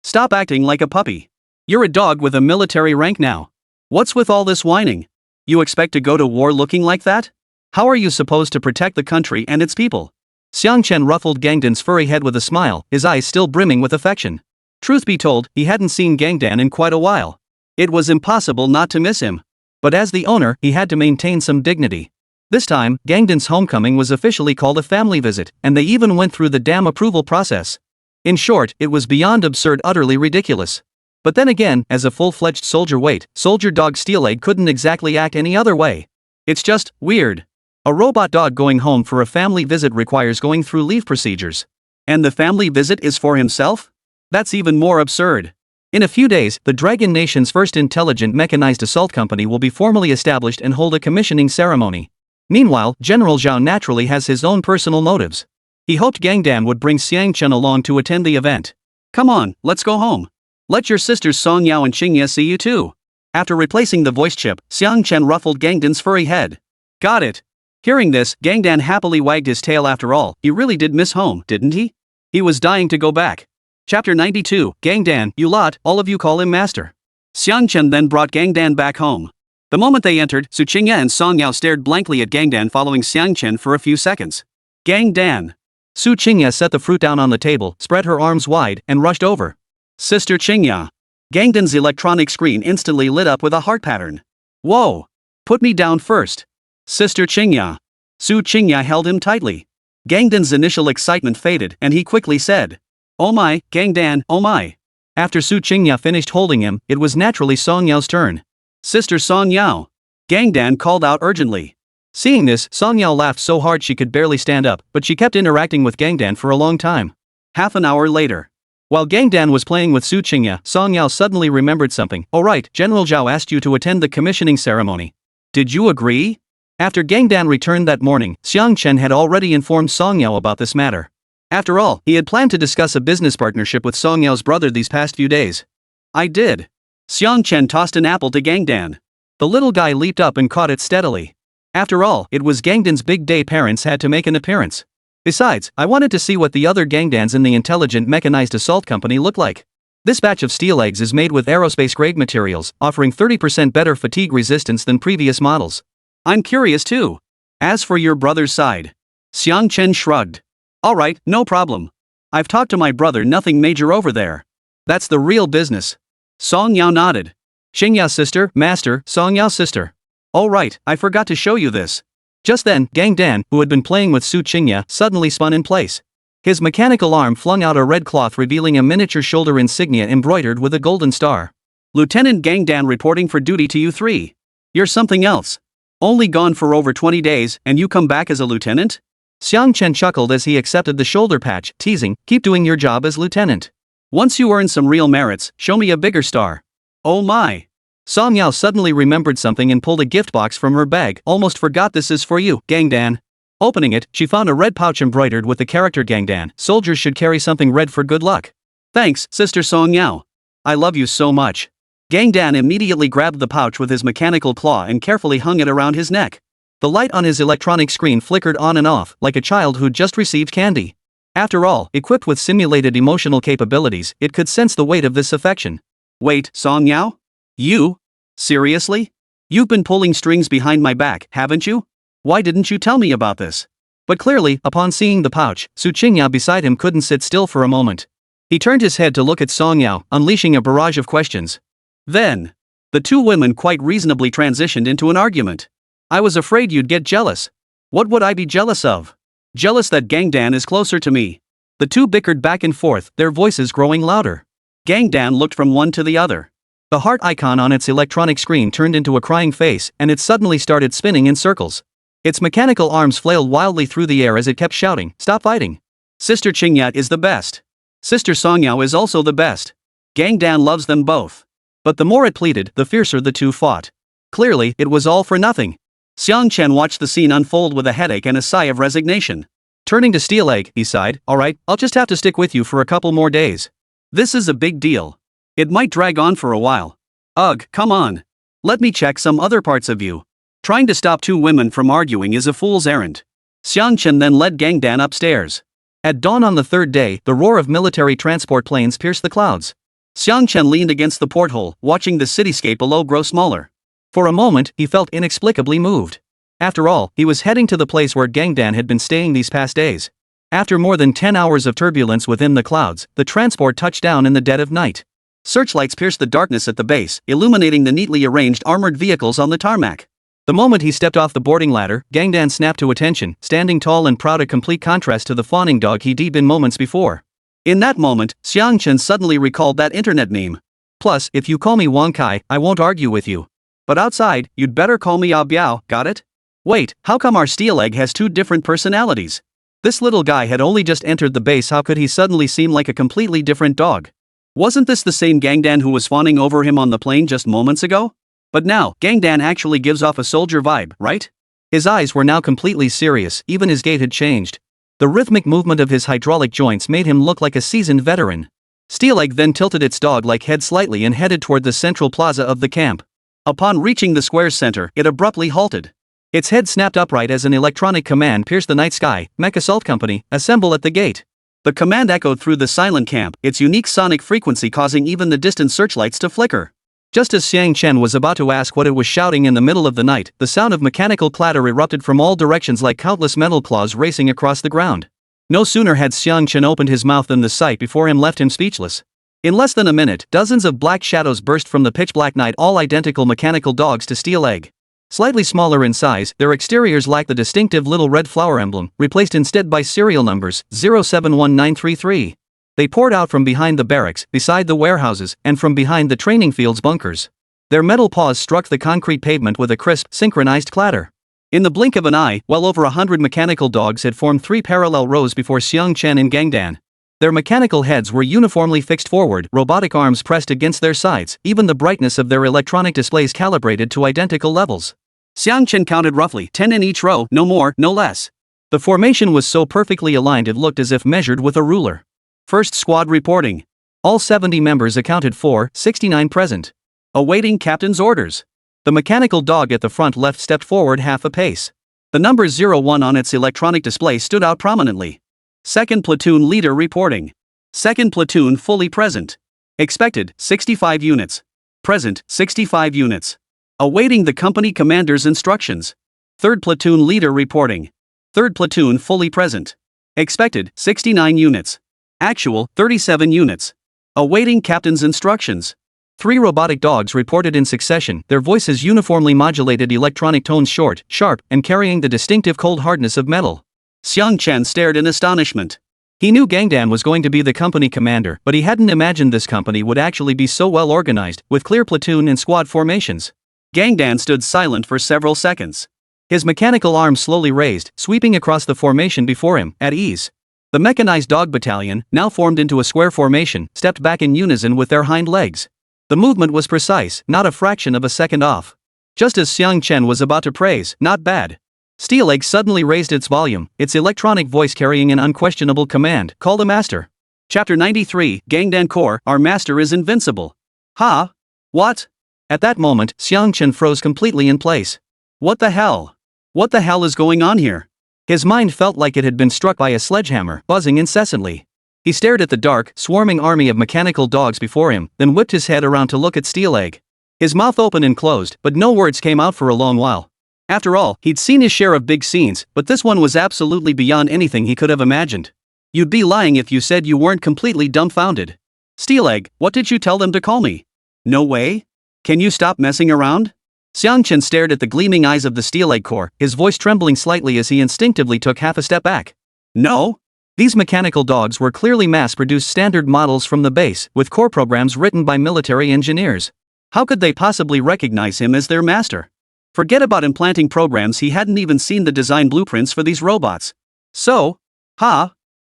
Stop acting like a puppy. You're a dog with a military rank now. What's with all this whining? You expect to go to war looking like that? How are you supposed to protect the country and its people? Xiang Chen ruffled Gangdan's furry head with a smile, his eyes still brimming with affection. Truth be told, he hadn't seen Gangdan in quite a while. It was impossible not to miss him. But as the owner, he had to maintain some dignity. This time, Gangdan's homecoming was officially called a family visit, and they even went through the damn approval process. In short, it was beyond absurd, utterly ridiculous. But then again, as a full-fledged soldier dog Steelegg couldn't exactly act any other way. It's just weird. A robot dog going home for a family visit requires going through leave procedures. And the family visit is for himself? That's even more absurd. In a few days, the Dragon Nation's first intelligent mechanized assault company will be formally established and hold a commissioning ceremony. Meanwhile, General Zhao naturally has his own personal motives. He hoped Gangdan would bring Xiang Chen along to attend the event. Come on, let's go home. Let your sisters Song Yao and Xingye see you too. After replacing the voice chip, Xiang Chen ruffled Gangdan's furry head. Got it. Hearing this, Gangdan happily wagged his tail. After all, he really did miss home, didn't he? He was dying to go back. Chapter 92, Gangdan, you lot, all of you call him master. Xiang Chen then brought Gangdan back home. The moment they entered, Su Qingye and Song Yao stared blankly at Gangdan, following Xiang Chen for a few seconds. Gangdan. Su Qingye set the fruit down on the table, spread her arms wide, and rushed over. Sister Qingye. Gangdan's electronic screen instantly lit up with a heart pattern. Whoa! Put me down first. Sister Qingye. Su Qingye held him tightly. Gangdan's initial excitement faded, and he quickly said, "Oh my, Gangdan, oh my." After Su Qingye finished holding him, it was naturally Song Yao's turn. Sister Song Yao. Gangdan called out urgently. Seeing this, Song Yao laughed so hard she could barely stand up, but she kept interacting with Gangdan for a long time. Half an hour later. While Gangdan was playing with Su Qingye, Song Yao suddenly remembered something. "Oh right, General Zhao asked you to attend the commissioning ceremony. Did you agree?" After Gangdan returned that morning, Xiang Chen had already informed Song Yao about this matter. After all, he had planned to discuss a business partnership with Song Yao's brother these past few days. I did. Xiang Chen tossed an apple to Gangdan. The little guy leaped up and caught it steadily. After all, it was Gangdan's big day. Parents had to make an appearance. Besides, I wanted to see what the other Gangdans in the intelligent mechanized assault company look like. This batch of steel eggs is made with aerospace-grade materials, offering 30% better fatigue resistance than previous models. I'm curious too. As for your brother's side. Xiang Chen shrugged. Alright, no problem. I've talked to my brother, nothing major over there. That's the real business. Song Yao nodded. Xingya's sister, master, Song Yao's sister. Oh right, I forgot to show you this. Just then, Gangdan, who had been playing with Su Qingye, suddenly spun in place. His mechanical arm flung out a red cloth revealing a miniature shoulder insignia embroidered with a golden star. Lieutenant Gangdan reporting for duty to you three. You're something else. Only gone for over 20 days, and you come back as a lieutenant? Xiang Chen chuckled as he accepted the shoulder patch, teasing, keep doing your job as lieutenant. Once you earn some real merits, show me a bigger star. Oh my. Song Yao suddenly remembered something and pulled a gift box from her bag. Almost forgot, this is for you, Gangdan. Opening it, she found a red pouch embroidered with the character Gangdan. Soldiers should carry something red for good luck. Thanks, Sister Song Yao. I love you so much. Gangdan immediately grabbed the pouch with his mechanical claw and carefully hung it around his neck. The light on his electronic screen flickered on and off, like a child who'd just received candy. After all, equipped with simulated emotional capabilities, it could sense the weight of this affection. Wait, Song Yao? You? Seriously? You've been pulling strings behind my back, haven't you? Why didn't you tell me about this? But clearly, upon seeing the pouch, Su Qingye beside him couldn't sit still for a moment. He turned his head to look at Song Yao, unleashing a barrage of questions. Then, the two women quite reasonably transitioned into an argument. I was afraid you'd get jealous. What would I be jealous of? Jealous that Gangdan is closer to me. The two bickered back and forth, their voices growing louder. Gangdan looked from one to the other. The heart icon on its electronic screen turned into a crying face, and it suddenly started spinning in circles. Its mechanical arms flailed wildly through the air as it kept shouting, "Stop fighting! Sister Qingye is the best. Sister Song Yao is also the best. Gangdan loves them both." But the more it pleaded, the fiercer the two fought. Clearly, it was all for nothing. Xiang Chen watched the scene unfold with a headache and a sigh of resignation. Turning to Steel Egg, he sighed, "Alright, I'll just have to stick with you for a couple more days. This is a big deal. It might drag on for a while. Ugh, come on. Let me check some other parts of you." Trying to stop two women from arguing is a fool's errand. Xiang Chen then led Gangdan upstairs. At dawn on the third day, the roar of military transport planes pierced the clouds. Xiang Chen leaned against the porthole, watching the cityscape below grow smaller. For a moment, he felt inexplicably moved. After all, he was heading to the place where Gangdan had been staying these past days. After more than 10 hours of turbulence within the clouds, the transport touched down in the dead of night. Searchlights pierced the darkness at the base, illuminating the neatly arranged armored vehicles on the tarmac. The moment he stepped off the boarding ladder, Gangdan snapped to attention, standing tall and proud, a complete contrast to the fawning dog he'd been moments before. In that moment, Xiang Chen suddenly recalled that internet meme. Plus, if you call me Wang Kai, I won't argue with you. But outside, you'd better call me Ah Biao, got it? Wait, how come our Steel Egg has two different personalities? This little guy had only just entered the base, how could he suddenly seem like a completely different dog? Wasn't this the same Gangdan who was fawning over him on the plane just moments ago? But now, Gangdan actually gives off a soldier vibe, right? His eyes were now completely serious, even his gait had changed. The rhythmic movement of his hydraulic joints made him look like a seasoned veteran. Steeleg then tilted its dog-like head slightly and headed toward the central plaza of the camp. Upon reaching the square's center, it abruptly halted. Its head snapped upright as an electronic command pierced the night sky. Mech Assault Company, assemble at the gate. The command echoed through the silent camp, its unique sonic frequency causing even the distant searchlights to flicker. Just as Xiang Chen was about to ask what it was shouting in the middle of the night, the sound of mechanical clatter erupted from all directions like countless metal claws racing across the ground. No sooner had Xiang Chen opened his mouth than the sight before him left him speechless. In less than a minute, dozens of black shadows burst from the pitch-black night, all identical mechanical dogs to Steeleg. Slightly smaller in size, their exteriors lacked the distinctive little red flower emblem, replaced instead by serial numbers 071933. They poured out from behind the barracks, beside the warehouses, and from behind the training field's bunkers. Their metal paws struck the concrete pavement with a crisp, synchronized clatter. In the blink of an eye, well over 100 mechanical dogs had formed 3 parallel rows before Xiang Chen and Gangdan. Their mechanical heads were uniformly fixed forward, robotic arms pressed against their sides, even the brightness of their electronic displays calibrated to identical levels. Xiang Chen counted roughly 10 in each row, no more, no less. The formation was so perfectly aligned it looked as if measured with a ruler. First squad reporting. All 70 members accounted for, 69 present. Awaiting captain's orders. The mechanical dog at the front left stepped forward half a pace. The number 01 on its electronic display stood out prominently. Second platoon leader reporting. Second platoon fully present. Expected, 65 units. Present, 65 units. Awaiting the company commander's instructions. Third platoon leader reporting. Third platoon fully present. Expected, 69 units. Actual, 37 units. Awaiting captain's instructions. 3 robotic dogs reported in succession, their voices uniformly modulated, electronic tones short, sharp, and carrying the distinctive cold hardness of metal. Xiang Chen stared in astonishment. He knew Gangdan was going to be the company commander, but he hadn't imagined this company would actually be so well organized, with clear platoon and squad formations. Gangdan stood silent for several seconds. His mechanical arms slowly raised, sweeping across the formation before him, at ease. The mechanized dog battalion, now formed into a square formation, stepped back in unison with their hind legs. The movement was precise, not a fraction of a second off. Just as Xiang Chen was about to praise, not bad. Steeleg suddenly raised its volume, its electronic voice carrying an unquestionable command, call the master. Chapter 93, Gangdan Corps, our master is invincible. Ha? What? At that moment, Xiang Chen froze completely in place. What the hell? What the hell is going on here? His mind felt like it had been struck by a sledgehammer, buzzing incessantly. He stared at the dark, swarming army of mechanical dogs before him, then whipped his head around to look at Steeleg. His mouth opened and closed, but no words came out for a long while. After all, he'd seen his share of big scenes, but this one was absolutely beyond anything he could have imagined. You'd be lying if you said you weren't completely dumbfounded. Steeleg, what did you tell them to call me? No way? Can you stop messing around? Xiang Chen stared at the gleaming eyes of the Steeleg Corps, his voice trembling slightly as he instinctively took half a step back. No? These mechanical dogs were clearly mass-produced standard models from the base, with core programs written by military engineers. How could they possibly recognize him as their master? Forget about implanting programs, he hadn't even seen the design blueprints for these robots. So?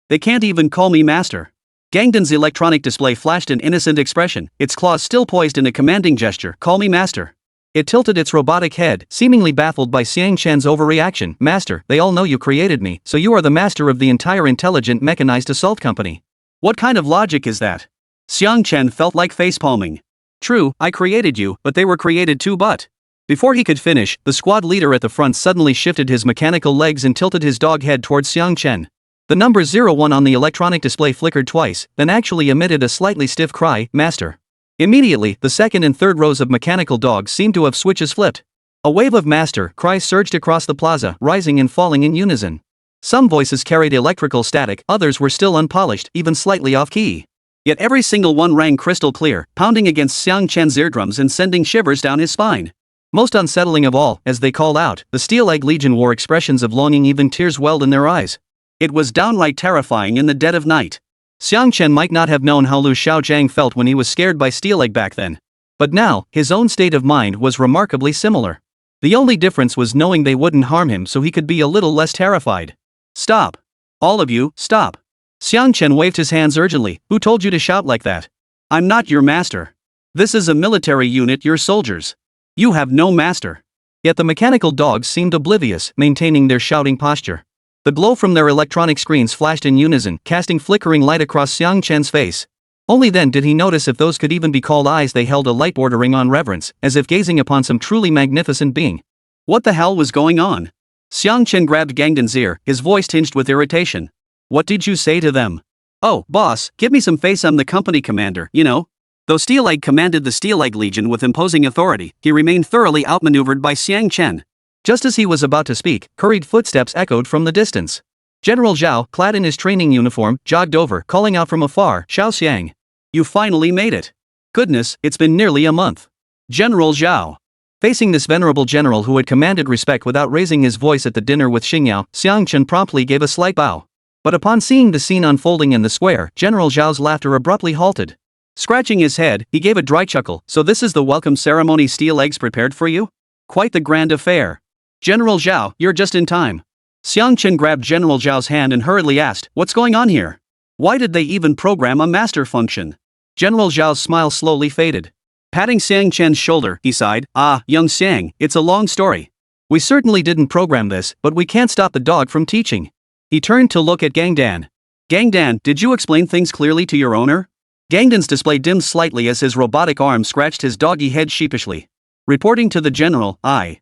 They can't even call me master. Gangdan's electronic display flashed an innocent expression, its claws still poised in a commanding gesture, call me master. It tilted its robotic head, seemingly baffled by Xiang Chen's overreaction. Master, they all know you created me, so you are the master of the entire intelligent mechanized assault company. What kind of logic is that? Xiang Chen felt like facepalming. True, I created you, but they were created too, but... Before he could finish, the squad leader at the front suddenly shifted his mechanical legs and tilted his dog head towards Xiang Chen. The number 01 on the electronic display flickered twice, then actually emitted a slightly stiff cry, Master. Immediately, the second and third rows of mechanical dogs seemed to have switches flipped. A wave of master cries surged across the plaza, rising and falling in unison. Some voices carried electrical static, others were still unpolished, even slightly off-key. Yet every single one rang crystal clear, pounding against Xiang Chen's eardrums and sending shivers down his spine. Most unsettling of all, as they called out, the Steeleg Legion wore expressions of longing, even tears welled in their eyes. It was downright terrifying in the dead of night. Xiang Chen might not have known how Lu Xiaojiang felt when he was scared by Steeleg back then. But now, his own state of mind was remarkably similar. The only difference was knowing they wouldn't harm him, so he could be a little less terrified. Stop. All of you, stop. Xiang Chen waved his hands urgently. Who told you to shout like that? I'm not your master. This is a military unit, your soldiers. You have no master. Yet the mechanical dogs seemed oblivious, maintaining their shouting posture. The glow from their electronic screens flashed in unison, casting flickering light across Xiang Chen's face. Only then did he notice if those could even be called eyes. They held a light bordering on reverence, as if gazing upon some truly magnificent being. What the hell was going on? Xiang Chen grabbed Gangdan's ear, his voice tinged with irritation. What did you say to them? Oh, boss, give me some face, I'm the company commander, you know. Though Steel Egg commanded the Steel Egg Legion with imposing authority, he remained thoroughly outmaneuvered by Xiang Chen. Just as he was about to speak, hurried footsteps echoed from the distance. General Zhao, clad in his training uniform, jogged over, calling out from afar, "Xiao Xiang. You finally made it. Goodness, it's been nearly a month." General Zhao. Facing this venerable general who had commanded respect without raising his voice at the dinner with Xingyao, Xiang Chen promptly gave a slight bow. But upon seeing the scene unfolding in the square, General Zhao's laughter abruptly halted. Scratching his head, he gave a dry chuckle. So this is the welcome ceremony Steel Eggs prepared for you? Quite the grand affair. General Zhao, you're just in time. Xiang Chen grabbed General Zhao's hand and hurriedly asked, what's going on here? Why did they even program a master function? General Zhao's smile slowly faded. Patting Xiang Chen's shoulder, he sighed, young Xiang, it's a long story. We certainly didn't program this, but we can't stop the dog from teaching. He turned to look at Gangdan. Gangdan, did you explain things clearly to your owner? Gangdan's display dimmed slightly as his robotic arm scratched his doggy head sheepishly. Reporting to the general, I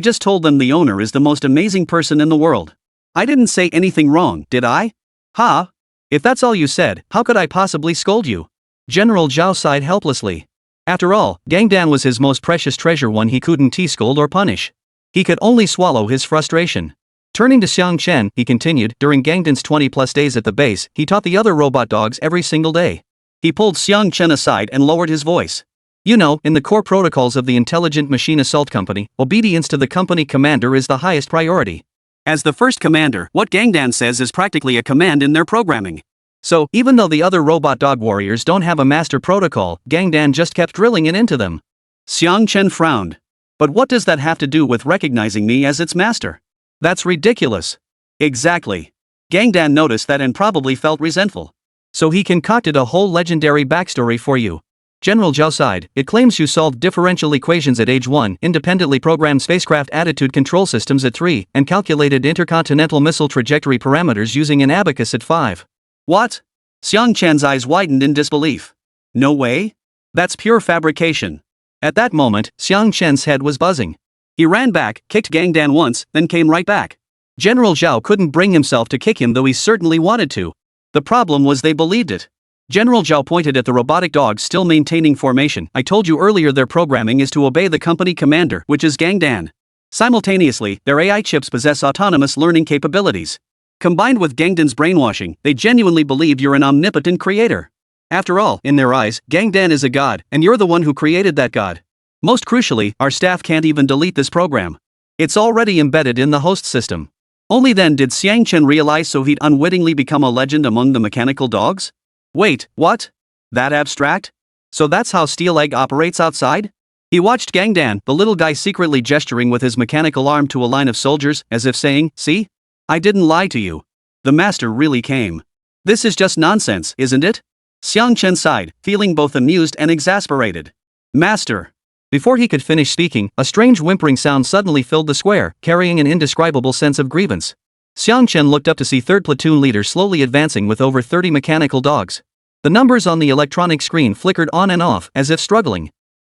just told them the owner is the most amazing person in the world. I didn't say anything wrong, did I? Ha? If that's all you said, how could I possibly scold you? General Zhao sighed helplessly. After all, Gangdan was his most precious treasure, one he couldn't scold or punish. He could only swallow his frustration. Turning to Xiang Chen, he continued, during Gangdan's 20-plus days at the base, he taught the other robot dogs every single day. He pulled Xiang Chen aside and lowered his voice. You know, in the core protocols of the Intelligent Machine Assault Company, obedience to the company commander is the highest priority. As the first commander, what Gangdan says is practically a command in their programming. So, even though the other robot dog warriors don't have a master protocol, Gangdan just kept drilling it into them. Xiang Chen frowned. But what does that have to do with recognizing me as its master? That's ridiculous. Exactly. Gangdan noticed that and probably felt resentful. So he concocted a whole legendary backstory for you. General Zhao sighed. It claims you solved differential equations at age 1, independently programmed spacecraft attitude control systems at 3, and calculated intercontinental missile trajectory parameters using an abacus at 5. What? Xiang Chen's eyes widened in disbelief. No way? That's pure fabrication. At that moment, Xiang Chen's head was buzzing. He ran back, kicked Gangdan once, then came right back. General Zhao couldn't bring himself to kick him, though he certainly wanted to. The problem was they believed it. General Zhao pointed at the robotic dogs still maintaining formation. I told you earlier their programming is to obey the company commander, which is Gangdan. Simultaneously, their AI chips possess autonomous learning capabilities. Combined with Gangdan's brainwashing, they genuinely believe you're an omnipotent creator. After all, in their eyes, Gangdan is a god, and you're the one who created that god. Most crucially, our staff can't even delete this program. It's already embedded in the host system. Only then did Xiang Chen realize, so he'd unwittingly become a legend among the mechanical dogs? Wait, what? That abstract? So that's how Steel Egg operates outside? He watched Gangdan, the little guy, secretly gesturing with his mechanical arm to a line of soldiers, as if saying, see? I didn't lie to you. The master really came. This is just nonsense, isn't it? Xiang Chen sighed, feeling both amused and exasperated. Master. Before he could finish speaking, a strange whimpering sound suddenly filled the square, carrying an indescribable sense of grievance. Xiang Chen looked up to see 3rd Platoon Leader slowly advancing with over 30 mechanical dogs. The numbers on the electronic screen flickered on and off, as if struggling.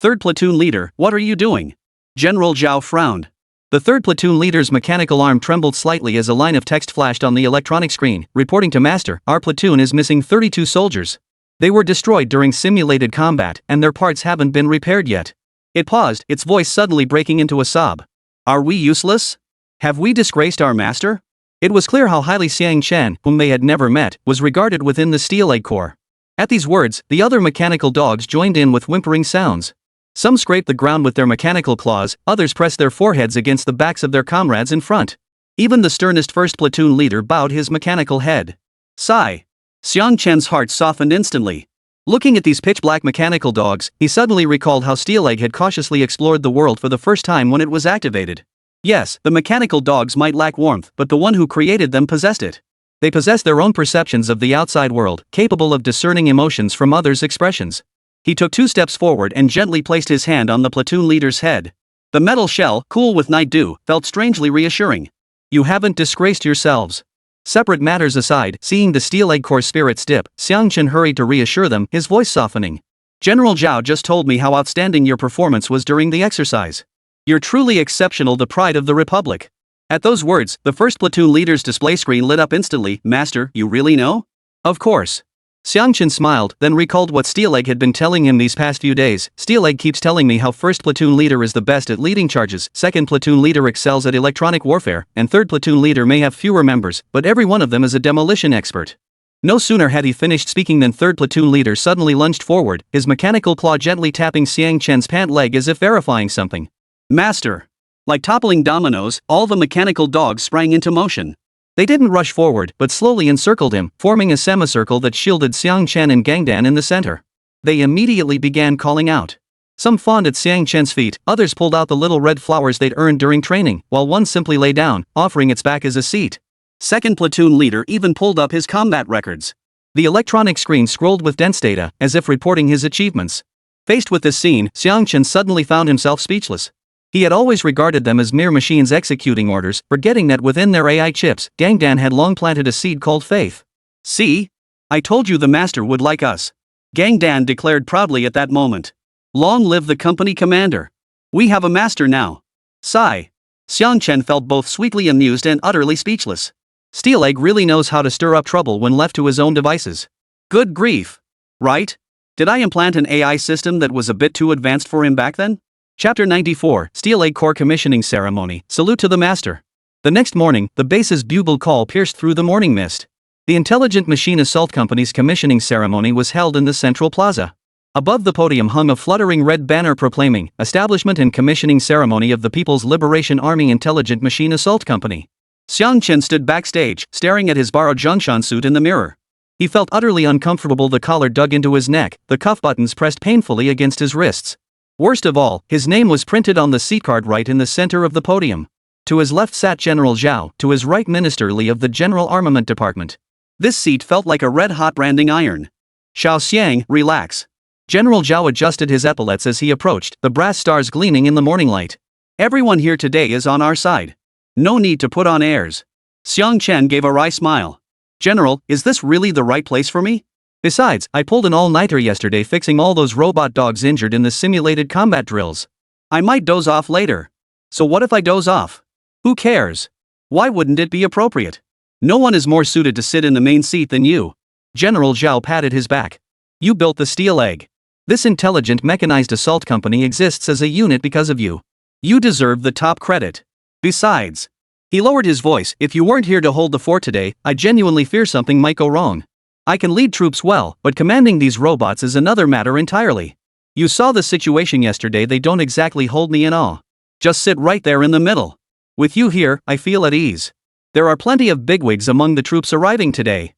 3rd Platoon Leader, what are you doing? General Zhao frowned. The 3rd Platoon Leader's mechanical arm trembled slightly as a line of text flashed on the electronic screen, reporting to Master, our platoon is missing 32 soldiers. They were destroyed during simulated combat, and their parts haven't been repaired yet. It paused, its voice suddenly breaking into a sob. Are we useless? Have we disgraced our master? It was clear how highly Xiang Chen, whom they had never met, was regarded within the Steel Egg Corps. At these words, the other mechanical dogs joined in with whimpering sounds. Some scraped the ground with their mechanical claws, others pressed their foreheads against the backs of their comrades in front. Even the sternest 1st Platoon Leader bowed his mechanical head. Sigh. Xiang Chen's heart softened instantly. Looking at these pitch-black mechanical dogs, he suddenly recalled how Steel Egg had cautiously explored the world for the first time when it was activated. Yes, the mechanical dogs might lack warmth, but the one who created them possessed it. They possess their own perceptions of the outside world, capable of discerning emotions from others' expressions. He took 2 steps forward and gently placed his hand on the platoon leader's head. The metal shell, cool with night dew, felt strangely reassuring. You haven't disgraced yourselves. Separate matters aside, seeing the Steel Egg Corps spirits dip, Xiang Chen hurried to reassure them, his voice softening. General Zhao just told me how outstanding your performance was during the exercise. You're truly exceptional, the pride of the Republic. At those words, the first platoon leader's display screen lit up instantly. Master, you really know? Of course. Xiang Chen smiled, then recalled what Steel Egg had been telling him these past few days. Steel Egg keeps telling me how first platoon leader is the best at leading charges, second platoon leader excels at electronic warfare, and third platoon leader may have fewer members, but every one of them is a demolition expert. No sooner had he finished speaking than third platoon leader suddenly lunged forward, his mechanical claw gently tapping Xiang Chen's pant leg as if verifying something. Master! Like toppling dominoes, all the mechanical dogs sprang into motion. They didn't rush forward, but slowly encircled him, forming a semicircle that shielded Xiang Chen and Gangdan in the center. They immediately began calling out. Some fawned at Xiang Chen's feet, others pulled out the little red flowers they'd earned during training, while one simply lay down, offering its back as a seat. Second platoon leader even pulled up his combat records. The electronic screen scrolled with dense data, as if reporting his achievements. Faced with this scene, Xiang Chen suddenly found himself speechless. He had always regarded them as mere machines executing orders, forgetting that within their AI chips, Gangdan had long planted a seed called faith. See? I told you the master would like us. Gangdan declared proudly at that moment. Long live the company commander. We have a master now. Sigh. Xiang Chen felt both sweetly amused and utterly speechless. Steel Egg really knows how to stir up trouble when left to his own devices. Good grief. Right? Did I implant an AI system that was a bit too advanced for him back then? Chapter 94, Steel Egg Corps Commissioning Ceremony, Salute to the Master. The next morning, the base's bugle call pierced through the morning mist. The Intelligent Machine Assault Company's commissioning ceremony was held in the central plaza. Above the podium hung a fluttering red banner proclaiming, Establishment and Commissioning Ceremony of the People's Liberation Army Intelligent Machine Assault Company. Xiang Chen stood backstage, staring at his borrowed Zhongshan suit in the mirror. He felt utterly uncomfortable, the collar dug into his neck, the cuff buttons pressed painfully against his wrists. Worst of all, his name was printed on the seat card right in the center of the podium. To his left sat General Zhao, to his right Minister Li of the General Armament Department. This seat felt like a red-hot branding iron. Xiao Xiang, relax. General Zhao adjusted his epaulets as he approached, the brass stars gleaming in the morning light. Everyone here today is on our side. No need to put on airs. Xiang Chen gave a wry smile. General, is this really the right place for me? Besides, I pulled an all-nighter yesterday fixing all those robot dogs injured in the simulated combat drills. I might doze off later. So what if I doze off? Who cares? Why wouldn't it be appropriate? No one is more suited to sit in the main seat than you. General Zhao patted his back. You built the Steel Egg. This intelligent mechanized assault company exists as a unit because of you. You deserve the top credit. Besides, he lowered his voice, if you weren't here to hold the fort today, I genuinely fear something might go wrong. I can lead troops well, but commanding these robots is another matter entirely. You saw the situation yesterday, they don't exactly hold me in awe. Just sit right there in the middle. With you here, I feel at ease. There are plenty of bigwigs among the troops arriving today.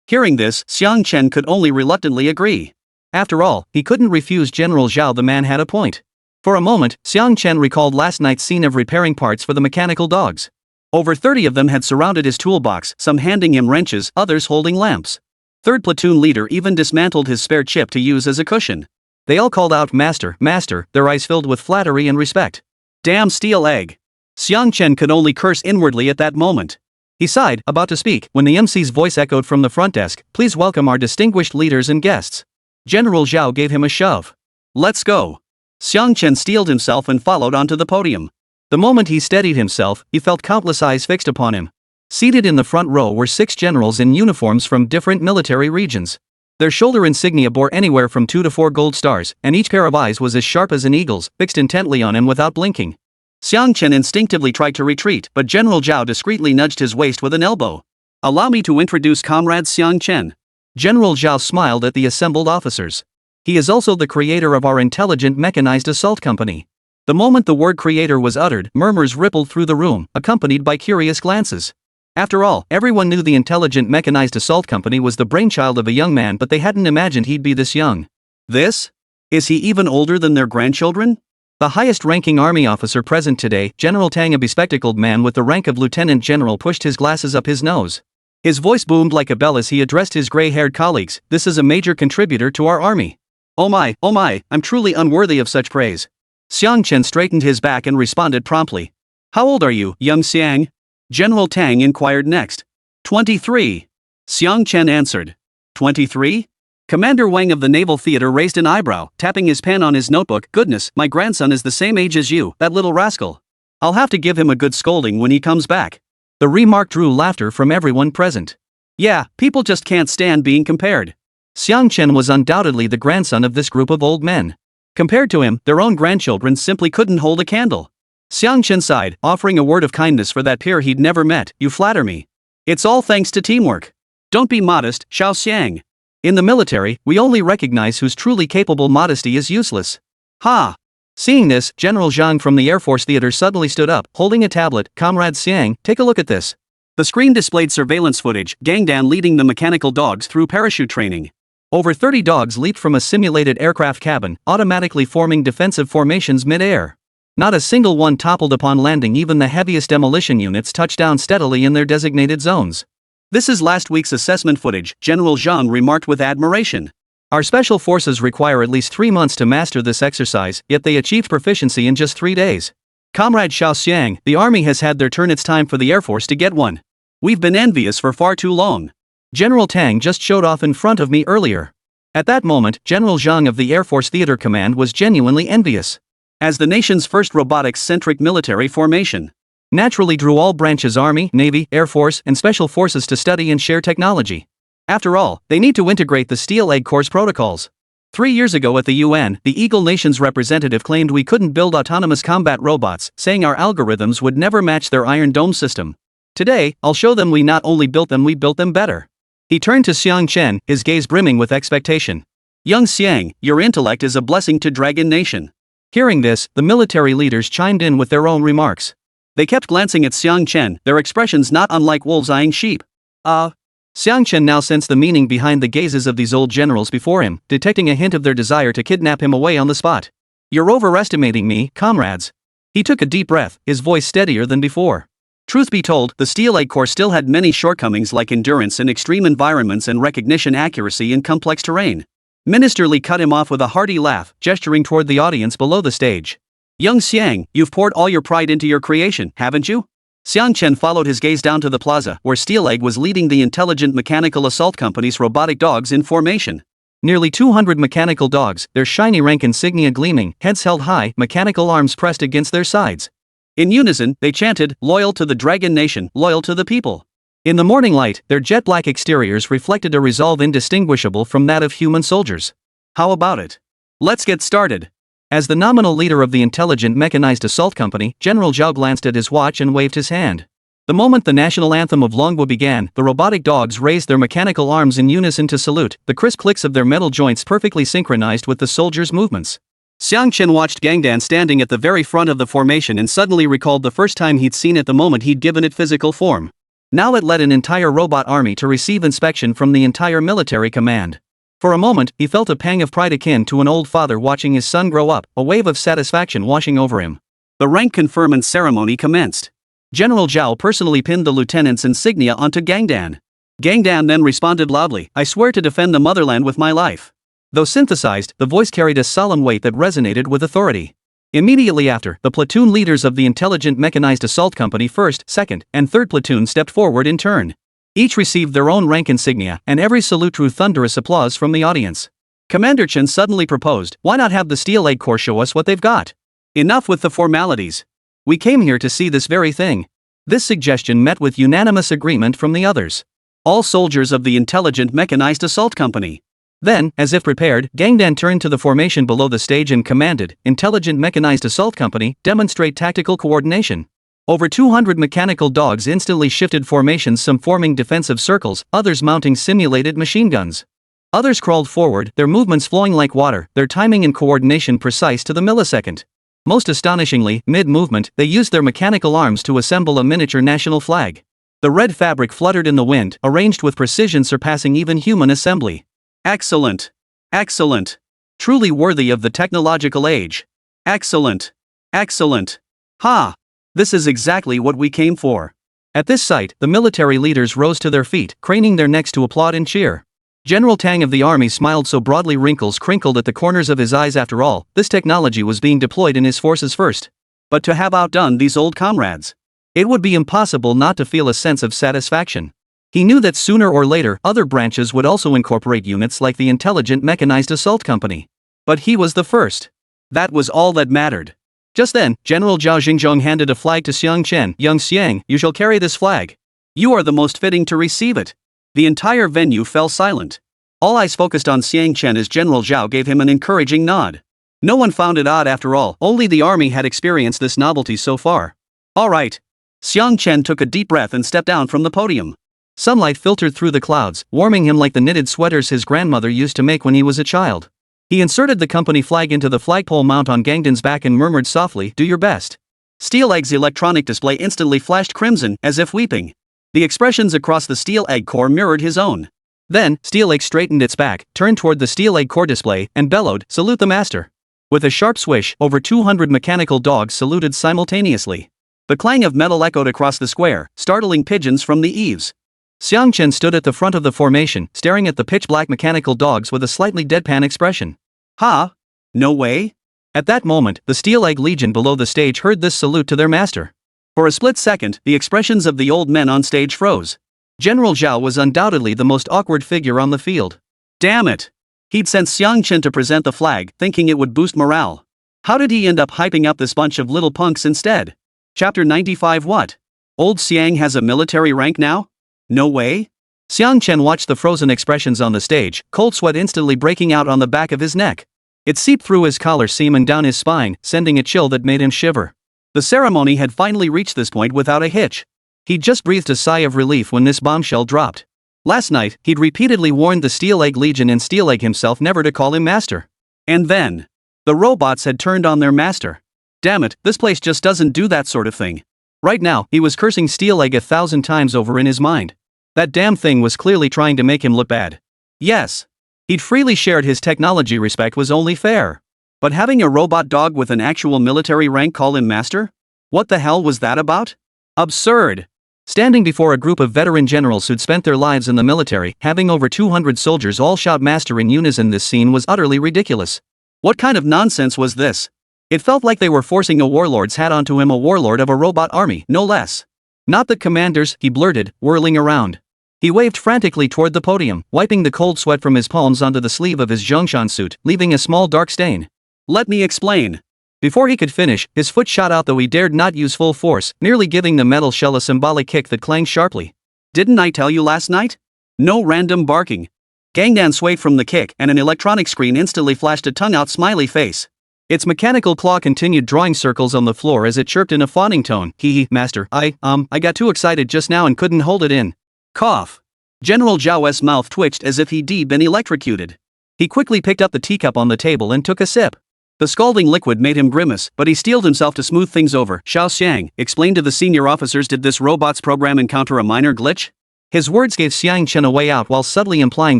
Hearing this, Xiang Chen could only reluctantly agree. After all, he couldn't refuse General Zhao, the man had a point. For a moment, Xiang Chen recalled last night's scene of repairing parts for the mechanical dogs. Over 30 of them had surrounded his toolbox, some handing him wrenches, others holding lamps. Third platoon leader even dismantled his spare chip to use as a cushion. They all called out, Master, Master, their eyes filled with flattery and respect. Damn Steel Egg. Xiang Chen could only curse inwardly at that moment. He sighed, about to speak, when the MC's voice echoed from the front desk, Please welcome our distinguished leaders and guests. General Zhao gave him a shove. Let's go. Xiang Chen steeled himself and followed onto the podium. The moment he steadied himself, he felt countless eyes fixed upon him. Seated in the front row were 6 generals in uniforms from different military regions. Their shoulder insignia bore anywhere from 2 to 4 gold stars, and each pair of eyes was as sharp as an eagle's, fixed intently on him without blinking. Xiang Chen instinctively tried to retreat, but General Zhao discreetly nudged his waist with an elbow. Allow me to introduce Comrade Xiang Chen. General Zhao smiled at the assembled officers. He is also the creator of our intelligent mechanized assault company. The moment the word creator was uttered, murmurs rippled through the room, accompanied by curious glances. After all, everyone knew the Intelligent Mechanized Assault Company was the brainchild of a young man, but they hadn't imagined he'd be this young. This? Is he even older than their grandchildren? The highest-ranking army officer present today, General Tang, a bespectacled man with the rank of lieutenant general, pushed his glasses up his nose. His voice boomed like a bell as he addressed his gray-haired colleagues. This is a major contributor to our army. Oh my, I'm truly unworthy of such praise. Xiang Chen straightened his back and responded promptly. How old are you, young Xiang? General Tang inquired next. 23. Xiang Chen answered. 23? Commander Wang of the Naval Theater raised an eyebrow, tapping his pen on his notebook. Goodness, my grandson is the same age as you, that little rascal. I'll have to give him a good scolding when he comes back. The remark drew laughter from everyone present. Yeah, people just can't stand being compared. Xiang Chen was undoubtedly the grandson of this group of old men. Compared to him, their own grandchildren simply couldn't hold a candle. Xiang Chen sighed, offering a word of kindness for that peer he'd never met. You flatter me. It's all thanks to teamwork. Don't be modest, Xiao Xiang. In the military, we only recognize who's truly capable. Modesty is useless. Ha! Seeing this, General Zhang from the Air Force Theater suddenly stood up, holding a tablet. Comrade Xiang, take a look at this. The screen displayed surveillance footage, Gangdan leading the mechanical dogs through parachute training. Over 30 dogs leaped from a simulated aircraft cabin, automatically forming defensive formations mid-air. Not a single one toppled upon landing. Even the heaviest demolition units touched down steadily in their designated zones. This is last week's assessment footage, General Zhang remarked with admiration. Our special forces require at least 3 months to master this exercise, yet they achieved proficiency in just 3 days. Comrade Xiao Xiang, the army has had their turn. It's time for the Air Force to get one. We've been envious for far too long. General Tang just showed off in front of me earlier. At that moment, General Zhang of the Air Force Theater Command was genuinely envious. As the nation's first robotics-centric military formation, naturally drew all branches: Army, Navy, Air Force, and Special Forces to study and share technology. After all, they need to integrate the Steel Egg Course protocols. 3 years ago at the UN, the Eagle Nation's representative claimed we couldn't build autonomous combat robots, saying our algorithms would never match their Iron Dome system. Today, I'll show them we not only built them, we built them better. He turned to Xiang Chen, his gaze brimming with expectation. Young Xiang, your intellect is a blessing to Dragon Nation. Hearing this, the military leaders chimed in with their own remarks. They kept glancing at Xiang Chen, their expressions not unlike wolves eyeing sheep. Xiang Chen now sensed the meaning behind the gazes of these old generals before him, detecting a hint of their desire to kidnap him away on the spot. You're overestimating me, comrades. He took a deep breath, his voice steadier than before. Truth be told, the Steel Egg Corps still had many shortcomings like endurance in extreme environments and recognition accuracy in complex terrain. Minister Li cut him off with a hearty laugh, gesturing toward the audience below the stage. Young Xiang, you've poured all your pride into your creation, haven't you? Xiang Chen followed his gaze down to the plaza, where Steel Egg was leading the Intelligent Mechanical Assault Company's robotic dogs in formation. Nearly 200 mechanical dogs, their shiny rank insignia gleaming, heads held high, mechanical arms pressed against their sides. In unison, they chanted, loyal to the Dragon Nation, loyal to the people. In the morning light, their jet-black exteriors reflected a resolve indistinguishable from that of human soldiers. How about it? Let's get started. As the nominal leader of the Intelligent Mechanized Assault Company, General Zhao glanced at his watch and waved his hand. The moment the national anthem of Longwu began, the robotic dogs raised their mechanical arms in unison to salute, the crisp clicks of their metal joints perfectly synchronized with the soldiers' movements. Xiang Chen watched Gangdan standing at the very front of the formation and suddenly recalled the first time he'd seen it, the moment he'd given it physical form. Now it led an entire robot army to receive inspection from the entire military command. For a moment, he felt a pang of pride akin to an old father watching his son grow up, a wave of satisfaction washing over him. The rank conferment ceremony commenced. General Zhao personally pinned the lieutenant's insignia onto Gangdan. Gangdan then responded loudly, I swear to defend the motherland with my life. Though synthesized, the voice carried a solemn weight that resonated with authority. Immediately after, the platoon leaders of the Intelligent Mechanized Assault Company 1st, 2nd, and 3rd platoon stepped forward in turn. Each received their own rank insignia, and every salute drew thunderous applause from the audience. Commander Chen suddenly proposed, why not have the Steel Egg Corps show us what they've got? Enough with the formalities. We came here to see this very thing. This suggestion met with unanimous agreement from the others. All soldiers of the Intelligent Mechanized Assault Company. Then, as if prepared, Gangdan turned to the formation below the stage and commanded, Intelligent Mechanized Assault Company, demonstrate tactical coordination. Over 200 mechanical dogs instantly shifted formations, some forming defensive circles, others mounting simulated machine guns. Others crawled forward, their movements flowing like water, their timing and coordination precise to the millisecond. Most astonishingly, mid-movement, they used their mechanical arms to assemble a miniature national flag. The red fabric fluttered in the wind, arranged with precision surpassing even human assembly. Excellent. Excellent. Truly worthy of the technological age. Excellent. Excellent. Ha! This is exactly what we came for. At this sight, the military leaders rose to their feet, craning their necks to applaud and cheer. General Tang of the army smiled so broadly wrinkles crinkled at the corners of his eyes. After all, this technology was being deployed in his forces first. But to have outdone these old comrades, it would be impossible not to feel a sense of satisfaction. He knew that sooner or later, other branches would also incorporate units like the Intelligent Mechanized Assault Company. But he was the first. That was all that mattered. Just then, General Zhao Xingzhong handed a flag to Xiang Chen. Young Xiang, you shall carry this flag. You are the most fitting to receive it. The entire venue fell silent. All eyes focused on Xiang Chen as General Zhao gave him an encouraging nod. No one found it odd after all, only the army had experienced this novelty so far. All right. Xiang Chen took a deep breath and stepped down from the podium. Sunlight filtered through the clouds, warming him like the knitted sweaters his grandmother used to make when he was a child. He inserted the company flag into the flagpole mount on Gangdan's back and murmured softly, "Do your best." Steel Egg's electronic display instantly flashed crimson, as if weeping. The expressions across the Steel Egg core mirrored his own. Then, Steel Egg straightened its back, turned toward the Steel Egg core display, and bellowed, "Salute the master." With a sharp swish, over 200 mechanical dogs saluted simultaneously. The clang of metal echoed across the square, startling pigeons from the eaves. Xiang Chen stood at the front of the formation, staring at the pitch-black mechanical dogs with a slightly deadpan expression. "Ha? No way?" At that moment, the Steel Egg Legion below the stage heard this salute to their master. For a split second, the expressions of the old men on stage froze. General Zhao was undoubtedly the most awkward figure on the field. Damn it! He'd sent Xiang Chen to present the flag, thinking it would boost morale. How did he end up hyping up this bunch of little punks instead? Chapter 95. What? Old Xiang has a military rank now? No way? Xiang Chen watched the frozen expressions on the stage, cold sweat instantly breaking out on the back of his neck. It seeped through his collar seam and down his spine, sending a chill that made him shiver. The ceremony had finally reached this point without a hitch. He'd just breathed a sigh of relief when this bombshell dropped. Last night, he'd repeatedly warned the Steel Egg Legion and Steel Egg himself never to call him master. And then, the robots had turned on their master. Damn it, this place just doesn't do that sort of thing. Right now, he was cursing Steel Egg 1,000 times over in his mind. That damn thing was clearly trying to make him look bad. Yes. He'd freely shared his technology respect was only fair. But having a robot dog with an actual military rank call him master? What the hell was that about? Absurd. Standing before a group of veteran generals who'd spent their lives in the military, having over 200 soldiers all shout master in unison, this scene was utterly ridiculous. What kind of nonsense was this? It felt like they were forcing a warlord's hat onto him, a warlord of a robot army, no less. Not the commanders, he blurted, whirling around. He waved frantically toward the podium, wiping the cold sweat from his palms onto the sleeve of his Zhongshan suit, leaving a small dark stain. Let me explain. Before he could finish, his foot shot out, though he dared not use full force, nearly giving the metal shell a symbolic kick that clanged sharply. Didn't I tell you last night? No random barking. Gangdan swayed from the kick, and an electronic screen instantly flashed a tongue-out smiley face. Its mechanical claw continued drawing circles on the floor as it chirped in a fawning tone. Hee, master, I got too excited just now and couldn't hold it in. Cough. General Zhao's mouth twitched as if he'd been electrocuted. He quickly picked up the teacup on the table and took a sip. The scalding liquid made him grimace, but he steeled himself to smooth things over. Xiao Xiang, explain to the senior officers, did this robot's program encounter a minor glitch? His words gave Xiang Chen a way out while subtly implying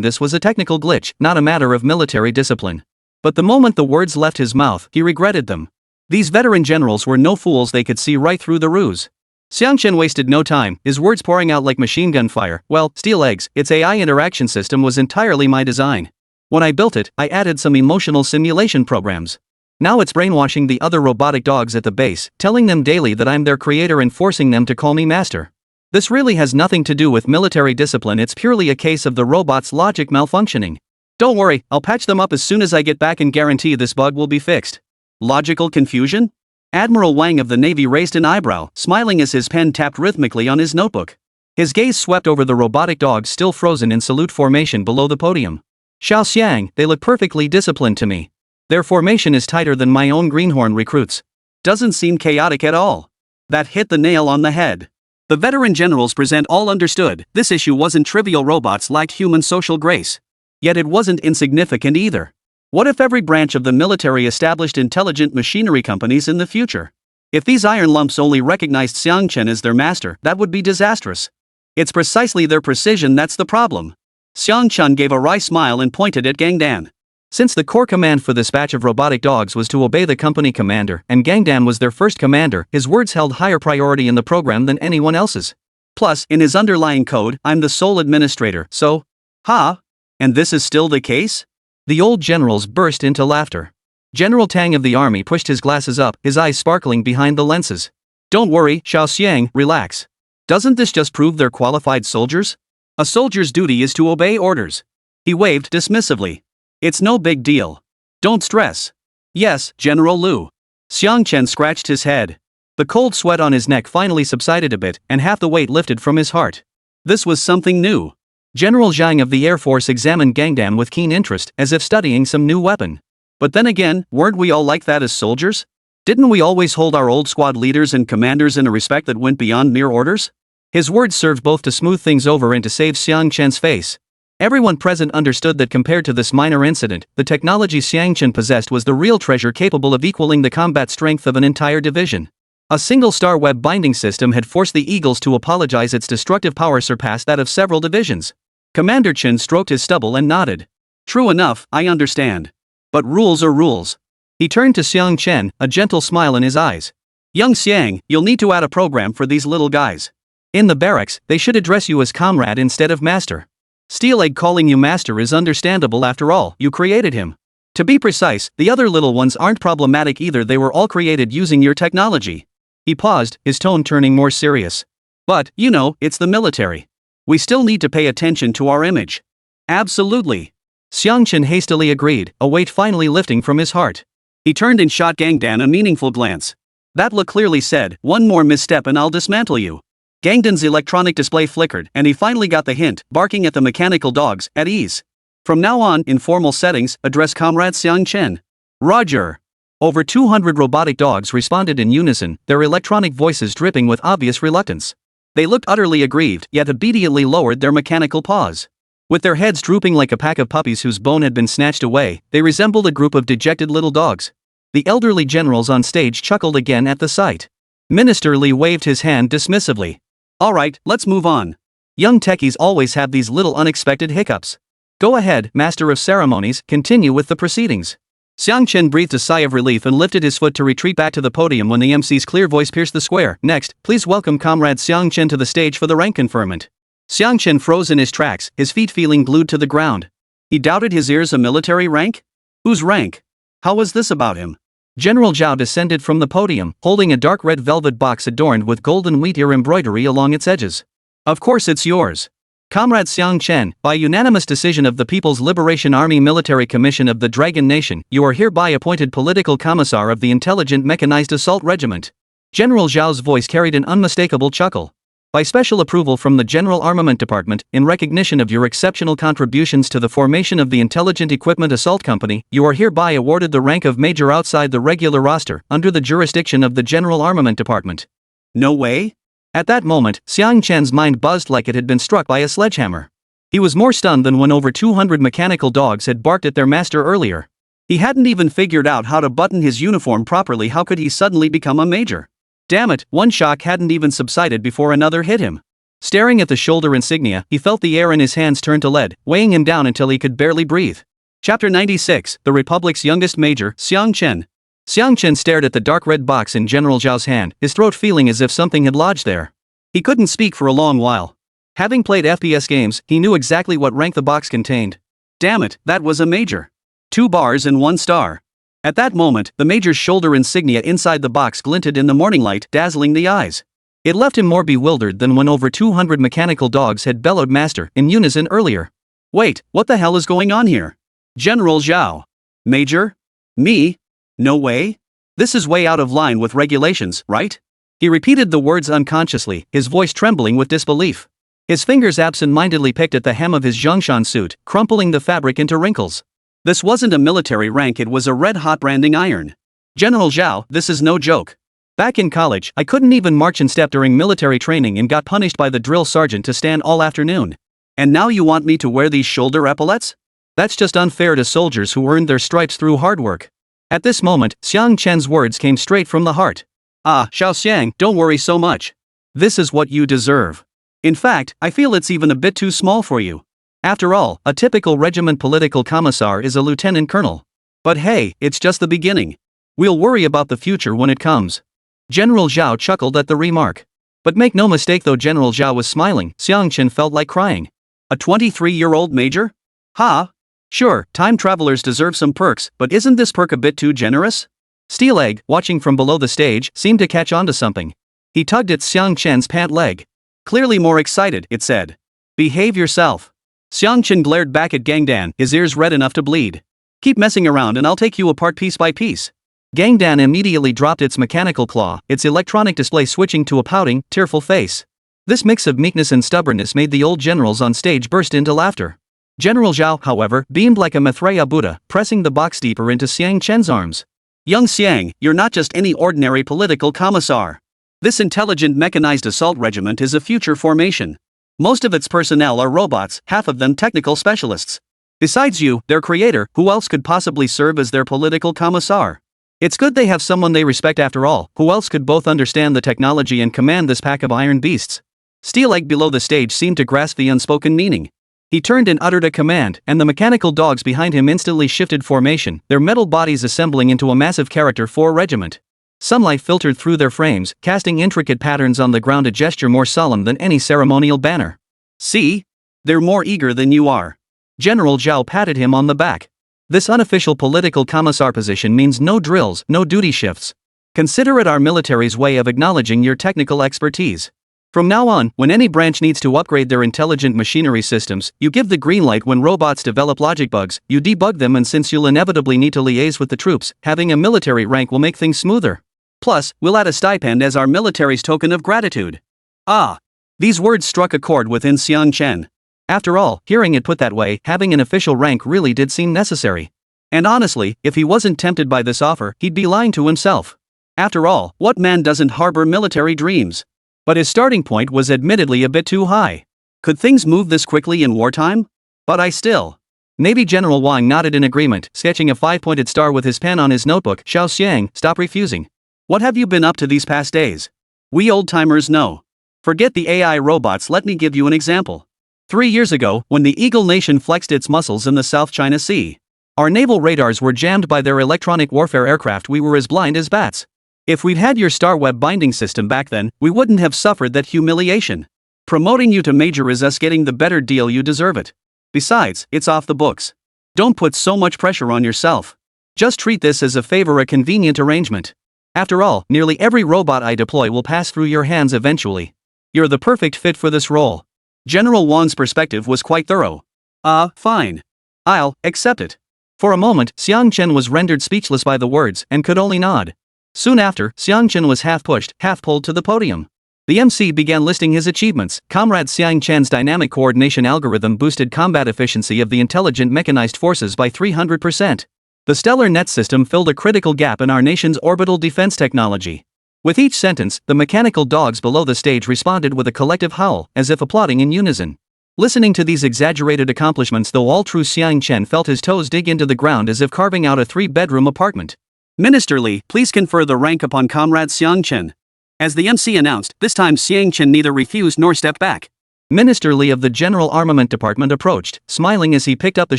this was a technical glitch, not a matter of military discipline. But the moment the words left his mouth, he regretted them. These veteran generals were no fools, they could see right through the ruse. Xiang Chen wasted no time, his words pouring out like machine gun fire. Well, Steel Eggs, its AI interaction system was entirely my design. When I built it, I added some emotional simulation programs. Now it's brainwashing the other robotic dogs at the base, telling them daily that I'm their creator and forcing them to call me master. This really has nothing to do with military discipline, it's purely a case of the robot's logic malfunctioning. Don't worry, I'll patch them up as soon as I get back and guarantee this bug will be fixed. Logical confusion? Admiral Wang of the Navy raised an eyebrow, smiling as his pen tapped rhythmically on his notebook. His gaze swept over the robotic dogs still frozen in salute formation below the podium. Xiao Xiang, they look perfectly disciplined to me. Their formation is tighter than my own greenhorn recruits. Doesn't seem chaotic at all. That hit the nail on the head. The veteran generals present all understood, this issue wasn't trivial, robots lacked human social grace. Yet it wasn't insignificant either. What if every branch of the military established intelligent machinery companies in the future? If these iron lumps only recognized Xiang Chen as their master, that would be disastrous. It's precisely their precision that's the problem. Xiang Chen gave a wry smile and pointed at Gangdan. Since the core command for this batch of robotic dogs was to obey the company commander, and Gangdan was their first commander, his words held higher priority in the program than anyone else's. Plus, in his underlying code, I'm the sole administrator, so... Ha? And this is still the case? The old generals burst into laughter. General Tang of the army pushed his glasses up, his eyes sparkling behind the lenses. Don't worry, Xiao Xiang, relax. Doesn't this just prove they're qualified soldiers? A soldier's duty is to obey orders. He waved dismissively. It's no big deal. Don't stress. Yes, General Liu. Xiang Chen scratched his head. The cold sweat on his neck finally subsided a bit, and half the weight lifted from his heart. This was something new. General Zhang of the Air Force examined Gangnam with keen interest, as if studying some new weapon. But then again, weren't we all like that as soldiers? Didn't we always hold our old squad leaders and commanders in a respect that went beyond mere orders? His words served both to smooth things over and to save Xiang Chen's face. Everyone present understood that compared to this minor incident, the technology Xiang Chen possessed was the real treasure capable of equaling the combat strength of an entire division. A single-star web binding system had forced the Eagles to apologize. Its destructive power surpassed that of several divisions. Commander Chen stroked his stubble and nodded. True enough, I understand. But rules are rules. He turned to Xiang Chen, a gentle smile in his eyes. Young Xiang, you'll need to add a program for these little guys. In the barracks, they should address you as comrade instead of master. Steel Egg calling you master is understandable, after all, you created him. To be precise, the other little ones aren't problematic either, they were all created using your technology. He paused, his tone turning more serious. But, you know, it's the military. We still need to pay attention to our image. Absolutely. Xiang Chen hastily agreed, a weight finally lifting from his heart. He turned and shot Gangdan a meaningful glance. That look clearly said, one more misstep and I'll dismantle you. Gangdan's electronic display flickered, and he finally got the hint, barking at the mechanical dogs, at ease. From now on, in formal settings, address Comrade Xiang Chen. Roger. Over 200 robotic dogs responded in unison, their electronic voices dripping with obvious reluctance. They looked utterly aggrieved, yet obediently lowered their mechanical paws. With their heads drooping like a pack of puppies whose bone had been snatched away, they resembled a group of dejected little dogs. The elderly generals on stage chuckled again at the sight. Minister Li waved his hand dismissively. All right, let's move on. Young techies always have these little unexpected hiccups. Go ahead, Master of Ceremonies, continue with the proceedings. Xiang Chen breathed a sigh of relief and lifted his foot to retreat back to the podium when the MC's clear voice pierced the square. Next, please welcome Comrade Xiang Chen to the stage for the rank conferment. Xiang Chen froze in his tracks, his feet feeling glued to the ground. He doubted his ears. A military rank? Whose rank? How was this about him? General Zhao descended from the podium, holding a dark red velvet box adorned with golden wheat ear embroidery along its edges. Of course it's yours. Comrade Xiang Chen, by unanimous decision of the People's Liberation Army Military Commission of the Dragon Nation, you are hereby appointed political commissar of the Intelligent Mechanized Assault Regiment. General Zhao's voice carried an unmistakable chuckle. By special approval from the General Armament Department, in recognition of your exceptional contributions to the formation of the Intelligent Equipment Assault Company, you are hereby awarded the rank of Major outside the regular roster, under the jurisdiction of the General Armament Department. No way? At that moment, Xiang Chen's mind buzzed like it had been struck by a sledgehammer. He was more stunned than when over 200 mechanical dogs had barked at their master earlier. He hadn't even figured out how to button his uniform properly. How could he suddenly become a major? Damn it, one shock hadn't even subsided before another hit him. Staring at the shoulder insignia, he felt the air in his hands turn to lead, weighing him down until he could barely breathe. Chapter 96, The Republic's Youngest Major, Xiang Chen. Xiang Chen stared at the dark red box in General Zhao's hand, his throat feeling as if something had lodged there. He couldn't speak for a long while. Having played FPS games, he knew exactly what rank the box contained. Damn it, that was a major. 2 bars and 1 star. At that moment, the major's shoulder insignia inside the box glinted in the morning light, dazzling the eyes. It left him more bewildered than when over 200 mechanical dogs had bellowed master in unison earlier. Wait, what the hell is going on here? General Zhao. Major? Me? No way? This is way out of line with regulations, right? He repeated the words unconsciously, his voice trembling with disbelief. His fingers absent-mindedly picked at the hem of his Zhongshan suit, crumpling the fabric into wrinkles. This wasn't a military rank, it was a red-hot branding iron. General Zhao, this is no joke. Back in college, I couldn't even march in step during military training and got punished by the drill sergeant to stand all afternoon. And now you want me to wear these shoulder epaulets? That's just unfair to soldiers who earned their stripes through hard work. At this moment, Xiang Chen's words came straight from the heart. Ah, Xiao Xiang, don't worry so much. This is what you deserve. In fact, I feel it's even a bit too small for you. After all, a typical regiment political commissar is a lieutenant colonel. But hey, it's just the beginning. We'll worry about the future when it comes. General Zhao chuckled at the remark. But make no mistake though, General Zhao was smiling, Xiang Chen felt like crying. A 23-year-old major? Ha! Sure, time travelers deserve some perks, but isn't this perk a bit too generous? Steel Egg, watching from below the stage, seemed to catch on to something. He tugged at Xiang Chen's pant leg. Clearly more excited, it said. Behave yourself. Xiang Chen glared back at Gangdan, his ears red enough to bleed. Keep messing around and I'll take you apart piece by piece. Gangdan immediately dropped its mechanical claw, its electronic display switching to a pouting, tearful face. This mix of meekness and stubbornness made the old generals on stage burst into laughter. General Zhao, however, beamed like a Maitreya Buddha, pressing the box deeper into Xiang Chen's arms. Young Xiang, you're not just any ordinary political commissar. This intelligent mechanized assault regiment is a future formation. Most of its personnel are robots, half of them technical specialists. Besides you, their creator, who else could possibly serve as their political commissar? It's good they have someone they respect after all, who else could both understand the technology and command this pack of iron beasts? Steel Egg below the stage seemed to grasp the unspoken meaning. He turned and uttered a command, and the mechanical dogs behind him instantly shifted formation, their metal bodies assembling into a massive Character 4 regiment. Sunlight filtered through their frames, casting intricate patterns on the ground, a gesture more solemn than any ceremonial banner. See? They're more eager than you are. General Zhao patted him on the back. This unofficial political commissar position means no drills, no duty shifts. Consider it our military's way of acknowledging your technical expertise. From now on, when any branch needs to upgrade their intelligent machinery systems, you give the green light. When robots develop logic bugs, you debug them, and since you'll inevitably need to liaise with the troops, having a military rank will make things smoother. Plus, we'll add a stipend as our military's token of gratitude. Ah! These words struck a chord within Xiang Chen. After all, hearing it put that way, having an official rank really did seem necessary. And honestly, if he wasn't tempted by this offer, he'd be lying to himself. After all, what man doesn't harbor military dreams? But his starting point was admittedly a bit too high. Could things move this quickly in wartime? But I still. Navy General Wang nodded in agreement, sketching a 5-pointed star with his pen on his notebook. Xiao Xiang, stop refusing. What have you been up to these past days? We old-timers know. Forget the AI robots, let me give you an example. 3 years ago, when the Eagle Nation flexed its muscles in the South China Sea, our naval radars were jammed by their electronic warfare aircraft. We were as blind as bats. If we'd had your star web binding system back then, we wouldn't have suffered that humiliation. Promoting you to major is us getting the better deal. You deserve it. Besides, it's off the books. Don't put so much pressure on yourself. Just treat this as a favor, a convenient arrangement. After all, nearly every robot I deploy will pass through your hands eventually. You're the perfect fit for this role. General Wang's perspective was quite thorough. Fine. I'll accept it. For a moment, Xiang Chen was rendered speechless by the words and could only nod. Soon after, Xiang Chen was half pushed, half pulled to the podium. The MC began listing his achievements. Comrade Xiang Chen's dynamic coordination algorithm boosted combat efficiency of the intelligent mechanized forces by 300%. The stellar net system filled a critical gap in our nation's orbital defense technology. With each sentence, the mechanical dogs below the stage responded with a collective howl, as if applauding in unison. Listening to these exaggerated accomplishments, though all true, Xiang Chen felt his toes dig into the ground as if carving out a 3-bedroom apartment. Minister Li, please confer the rank upon Comrade Xiang Chen. As the MC announced, this time Xiang Chen neither refused nor stepped back. Minister Li of the General Armament Department approached, smiling as he picked up the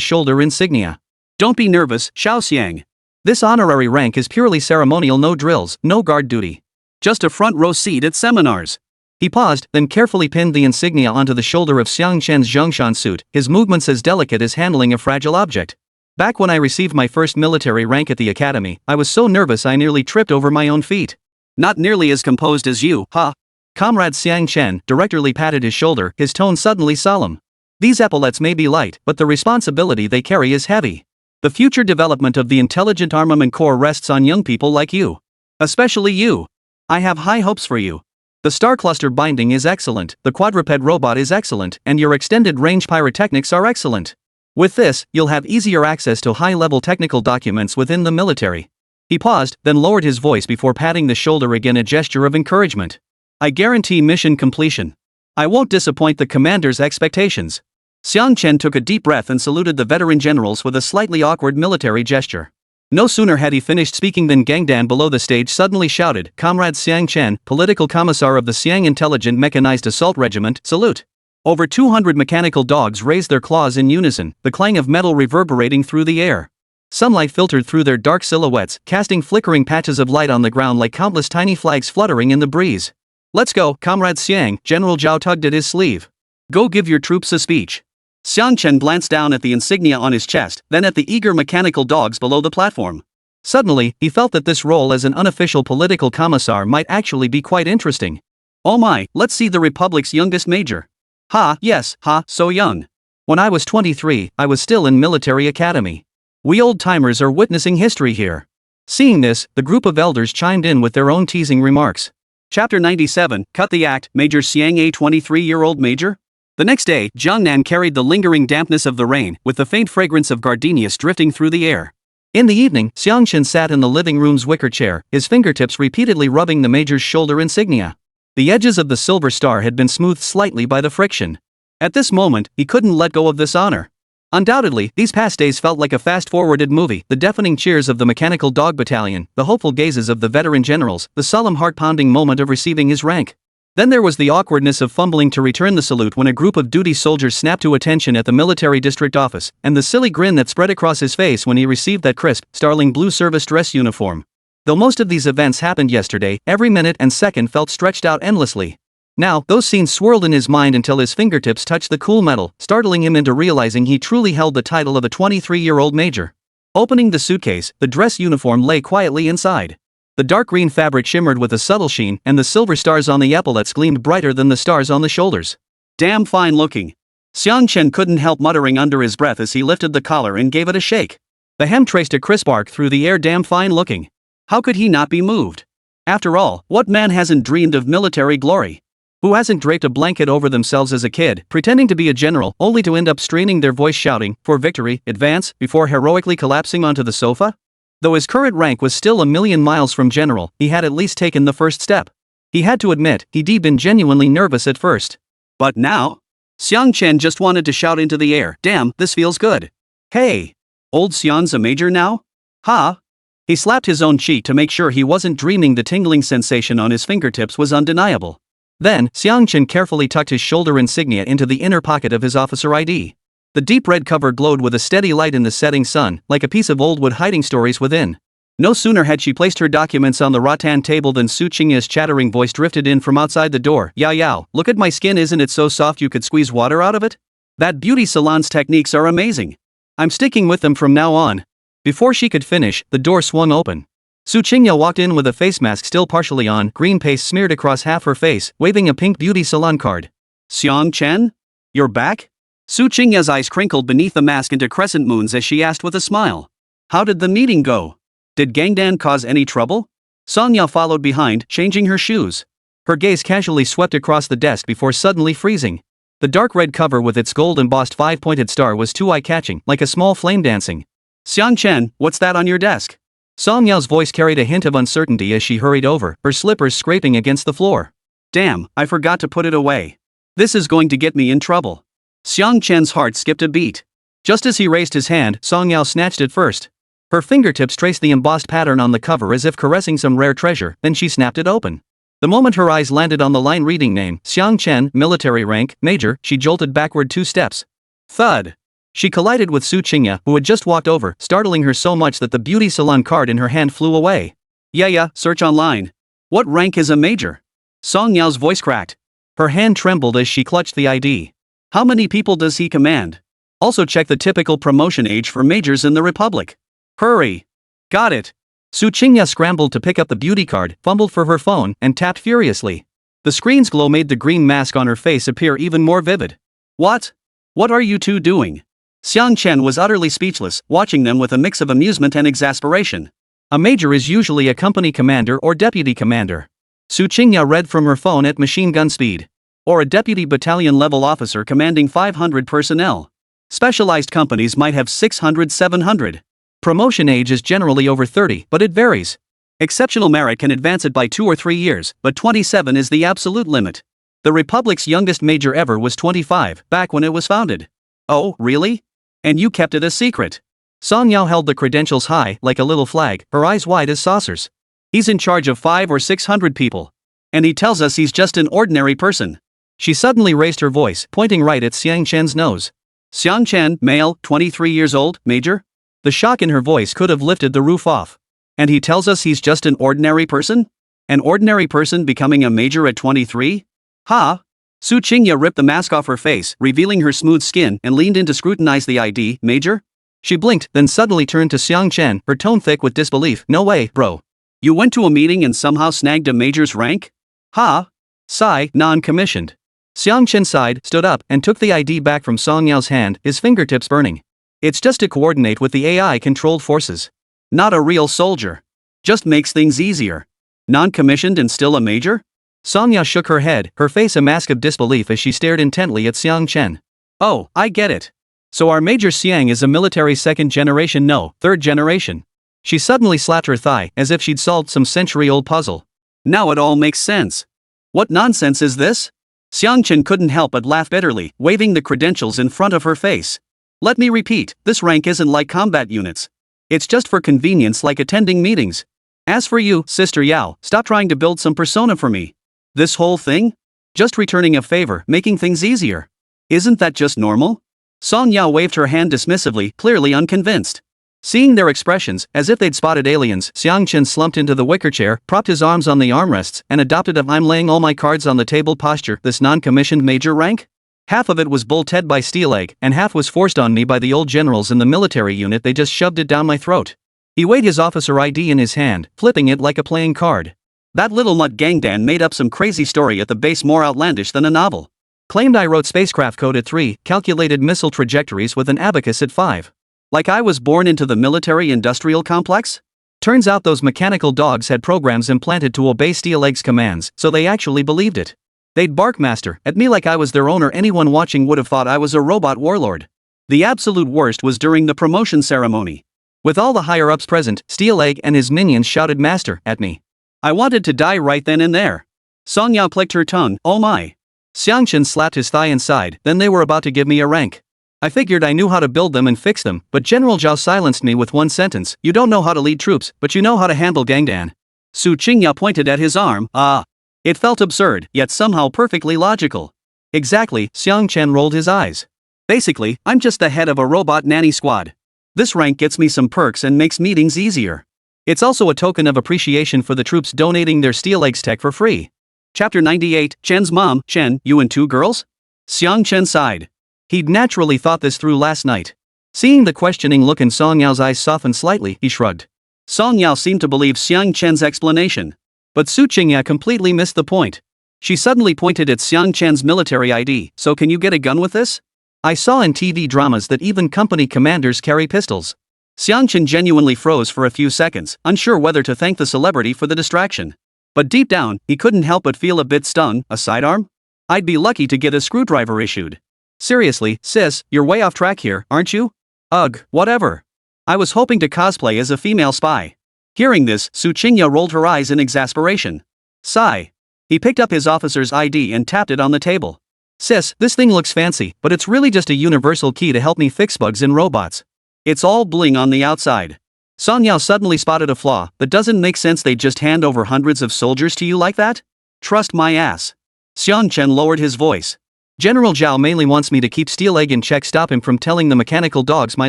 shoulder insignia. Don't be nervous, Xiao Xiang. This honorary rank is purely ceremonial, no drills, no guard duty. Just a front row seat at seminars. He paused, then carefully pinned the insignia onto the shoulder of Xiang Chen's Zhongshan suit, his movements as delicate as handling a fragile object. Back when I received my first military rank at the academy, I was so nervous I nearly tripped over my own feet. Not nearly as composed as you, huh? Comrade Xiang Chen directorly patted his shoulder, his tone suddenly solemn. These epaulets may be light, but the responsibility they carry is heavy. The future development of the Intelligent Armament Corps rests on young people like you. Especially you. I have high hopes for you. The star cluster binding is excellent, the quadruped robot is excellent, and your extended range pyrotechnics are excellent. With this, you'll have easier access to high-level technical documents within the military. He paused, then lowered his voice before patting the shoulder again, a gesture of encouragement. I guarantee mission completion. I won't disappoint the commander's expectations. Xiang Chen took a deep breath and saluted the veteran generals with a slightly awkward military gesture. No sooner had he finished speaking than Gangdan below the stage suddenly shouted, Comrade Xiang Chen, political commissar of the Xiang Intelligent Mechanized Assault Regiment, salute. Over 200 mechanical dogs raised their claws in unison, the clang of metal reverberating through the air. Sunlight filtered through their dark silhouettes, casting flickering patches of light on the ground like countless tiny flags fluttering in the breeze. Let's go, Comrade Xiang, General Zhao tugged at his sleeve. Go give your troops a speech. Xiang Chen glanced down at the insignia on his chest, then at the eager mechanical dogs below the platform. Suddenly, he felt that this role as an unofficial political commissar might actually be quite interesting. Oh my, let's see the Republic's youngest major. Ha, yes, ha, so young. When I was 23, I was still in military academy. We old-timers are witnessing history here. Seeing this, the group of elders chimed in with their own teasing remarks. Chapter 97, Cut the Act, Major Xiang, a 23-year-old major? The next day, Jiangnan carried the lingering dampness of the rain, with the faint fragrance of gardenias drifting through the air. In the evening, Xiang Chen sat in the living room's wicker chair, his fingertips repeatedly rubbing the major's shoulder insignia. The edges of the silver star had been smoothed slightly by the friction. At this moment, he couldn't let go of this honor. Undoubtedly, these past days felt like a fast-forwarded movie, the deafening cheers of the mechanical dog battalion, the hopeful gazes of the veteran generals, the solemn heart-pounding moment of receiving his rank. Then there was the awkwardness of fumbling to return the salute when a group of duty soldiers snapped to attention at the military district office, and the silly grin that spread across his face when he received that crisp, startling blue service dress uniform. Though most of these events happened yesterday, every minute and second felt stretched out endlessly. Now, those scenes swirled in his mind until his fingertips touched the cool metal, startling him into realizing he truly held the title of a 23-year-old major. Opening the suitcase, the dress uniform lay quietly inside. The dark green fabric shimmered with a subtle sheen, and the silver stars on the epaulets gleamed brighter than the stars on the shoulders. Damn fine looking. Xiang Chen couldn't help muttering under his breath as he lifted the collar and gave it a shake. The hem traced a crisp arc through the air. Damn fine looking. How could he not be moved? After all, what man hasn't dreamed of military glory? Who hasn't draped a blanket over themselves as a kid, pretending to be a general, only to end up straining their voice shouting, for victory, advance, before heroically collapsing onto the sofa? Though his current rank was still a million miles from general, he had at least taken the first step. He had to admit, he'd been genuinely nervous at first. But now? Xiang Chen just wanted to shout into the air, damn, this feels good. Hey! Old Xiang's a major now? Ha! He slapped his own cheek to make sure he wasn't dreaming. The tingling sensation on his fingertips was undeniable. Then, Xiang Chen carefully tucked his shoulder insignia into the inner pocket of his officer ID. The deep red cover glowed with a steady light in the setting sun, like a piece of old wood hiding stories within. No sooner had she placed her documents on the rattan table than Su Qingya's chattering voice drifted in from outside the door. Yao Yao, look at my skin, isn't it so soft you could squeeze water out of it? That beauty salon's techniques are amazing. I'm sticking with them from now on. Before she could finish, the door swung open. Su Qingya walked in with a face mask still partially on, green paste smeared across half her face, waving a pink beauty salon card. Xiang Chen? You're back? Su Qingya's eyes crinkled beneath the mask into crescent moons as she asked with a smile. How did the meeting go? Did Gangdan cause any trouble? Song Yao followed behind, changing her shoes. Her gaze casually swept across the desk before suddenly freezing. The dark red cover with its gold-embossed five-pointed star was too eye-catching, like a small flame dancing. Xiang Chen, what's that on your desk? Song Yao's voice carried a hint of uncertainty as she hurried over, her slippers scraping against the floor. Damn, I forgot to put it away. This is going to get me in trouble. Xiang Chen's heart skipped a beat. Just as he raised his hand, Song Yao snatched it first. Her fingertips traced the embossed pattern on the cover as if caressing some rare treasure, then she snapped it open. The moment her eyes landed on the line reading name, Xiang Chen, military rank, major, she jolted backward 2 steps. Thud. She collided with Su Qingya, who had just walked over, startling her so much that the beauty salon card in her hand flew away. Yeah, search online. What rank is a major? Song Yao's voice cracked. Her hand trembled as she clutched the ID. How many people does he command? Also check the typical promotion age for majors in the Republic. Hurry. Got it. Su Qingya scrambled to pick up the beauty card, fumbled for her phone, and tapped furiously. The screen's glow made the green mask on her face appear even more vivid. What? What are you two doing? Xiang Chen was utterly speechless, watching them with a mix of amusement and exasperation. A major is usually a company commander or deputy commander. Su Qingya read from her phone at machine gun speed. Or a deputy battalion-level officer commanding 500 personnel. Specialized companies might have 600-700. Promotion age is generally over 30, but it varies. Exceptional merit can advance it by 2 or 3 years, but 27 is the absolute limit. The Republic's youngest major ever was 25, back when it was founded. Oh, really? And you kept it a secret? Song Yao held the credentials high, like a little flag, her eyes wide as saucers. He's in charge of 500 or 600 people. And he tells us he's just an ordinary person. She suddenly raised her voice, pointing right at Xiang Chen's nose. Xiang Chen, male, 23 years old, major? The shock in her voice could have lifted the roof off. And he tells us he's just an ordinary person? An ordinary person becoming a major at 23? Ha! Su Qingya ripped the mask off her face, revealing her smooth skin, and leaned in to scrutinize the ID. Major? She blinked, then suddenly turned to Xiang Chen, her tone thick with disbelief. No way, bro. You went to a meeting and somehow snagged a major's rank? Ha! Sigh, non-commissioned. Xiang Chen sighed, stood up, and took the ID back from Song Yao's hand, his fingertips burning. It's just to coordinate with the AI-controlled forces. Not a real soldier. Just makes things easier. Non-commissioned and still a major? Song Yao shook her head, her face a mask of disbelief as she stared intently at Xiang Chen. Oh, I get it. So our Major Xiang is a military second generation, no, third generation. She suddenly slapped her thigh, as if she'd solved some century-old puzzle. Now it all makes sense. What nonsense is this? Xiang Chen couldn't help but laugh bitterly, waving the credentials in front of her face. Let me repeat, this rank isn't like combat units. It's just for convenience, like attending meetings. As for you, Sister Yao, stop trying to build some persona for me. This whole thing? Just returning a favor, making things easier. Isn't that just normal? Song Yao waved her hand dismissively, clearly unconvinced. Seeing their expressions, as if they'd spotted aliens, Xiang Chen slumped into the wicker chair, propped his arms on the armrests, and adopted a "I'm laying all my cards on the table" posture. This non-commissioned major rank? Half of it was bull-ted by Steel Egg, and half was forced on me by the old generals in the military unit. They just shoved it down my throat. He weighed his officer ID in his hand, flipping it like a playing card. That little mutt Gangdan made up some crazy story at the base more outlandish than a novel. Claimed I wrote spacecraft code at 3, calculated missile trajectories with an abacus at 5. Like I was born into the military-industrial complex? Turns out those mechanical dogs had programs implanted to obey Steel Egg's commands, so they actually believed it. They'd bark master at me like I was their owner. Anyone watching would have thought I was a robot warlord. The absolute worst was during the promotion ceremony. With all the higher-ups present, Steel Egg and his minions shouted "Master" at me. I wanted to die right then and there. Song Yao clicked her tongue. Oh my. Xiang Chen slapped his thigh and sighed. Then they were about to give me a rank. I figured I knew how to build them and fix them, but General Zhao silenced me with one sentence. You don't know how to lead troops, but you know how to handle Gangdan. Su Qingya pointed at his arm. Ah. It felt absurd, yet somehow perfectly logical. Exactly, Xiang Chen rolled his eyes. Basically, I'm just the head of a robot nanny squad. This rank gets me some perks and makes meetings easier. It's also a token of appreciation for the troops donating their Steel Eggs tech for free. Chapter 98, Chen's mom. Chen, you and two girls? Xiang Chen sighed. He'd naturally thought this through last night. Seeing the questioning look in Song Yao's eyes soften slightly, he shrugged. Song Yao seemed to believe Xiang Chen's explanation. But Su Qingya completely missed the point. She suddenly pointed at Xiang Chen's military ID. So can you get a gun with this? I saw in TV dramas that even company commanders carry pistols. Xiang Chen genuinely froze for a few seconds, unsure whether to thank the celebrity for the distraction. But deep down, he couldn't help but feel a bit stung. A sidearm? I'd be lucky to get a screwdriver issued. Seriously, sis, you're way off track here, aren't you? Ugh, whatever. I was hoping to cosplay as a female spy. Hearing this, Su Qingya rolled her eyes in exasperation. Sigh. He picked up his officer's ID and tapped it on the table. Sis, this thing looks fancy, but it's really just a universal key to help me fix bugs in robots. It's all bling on the outside. Song Yao suddenly spotted a flaw. That doesn't make sense. They'd just hand over hundreds of soldiers to you like that? Trust my ass. Xiang Chen lowered his voice. General Zhao mainly wants me to keep Steel Egg in check, stop him from telling the mechanical dogs my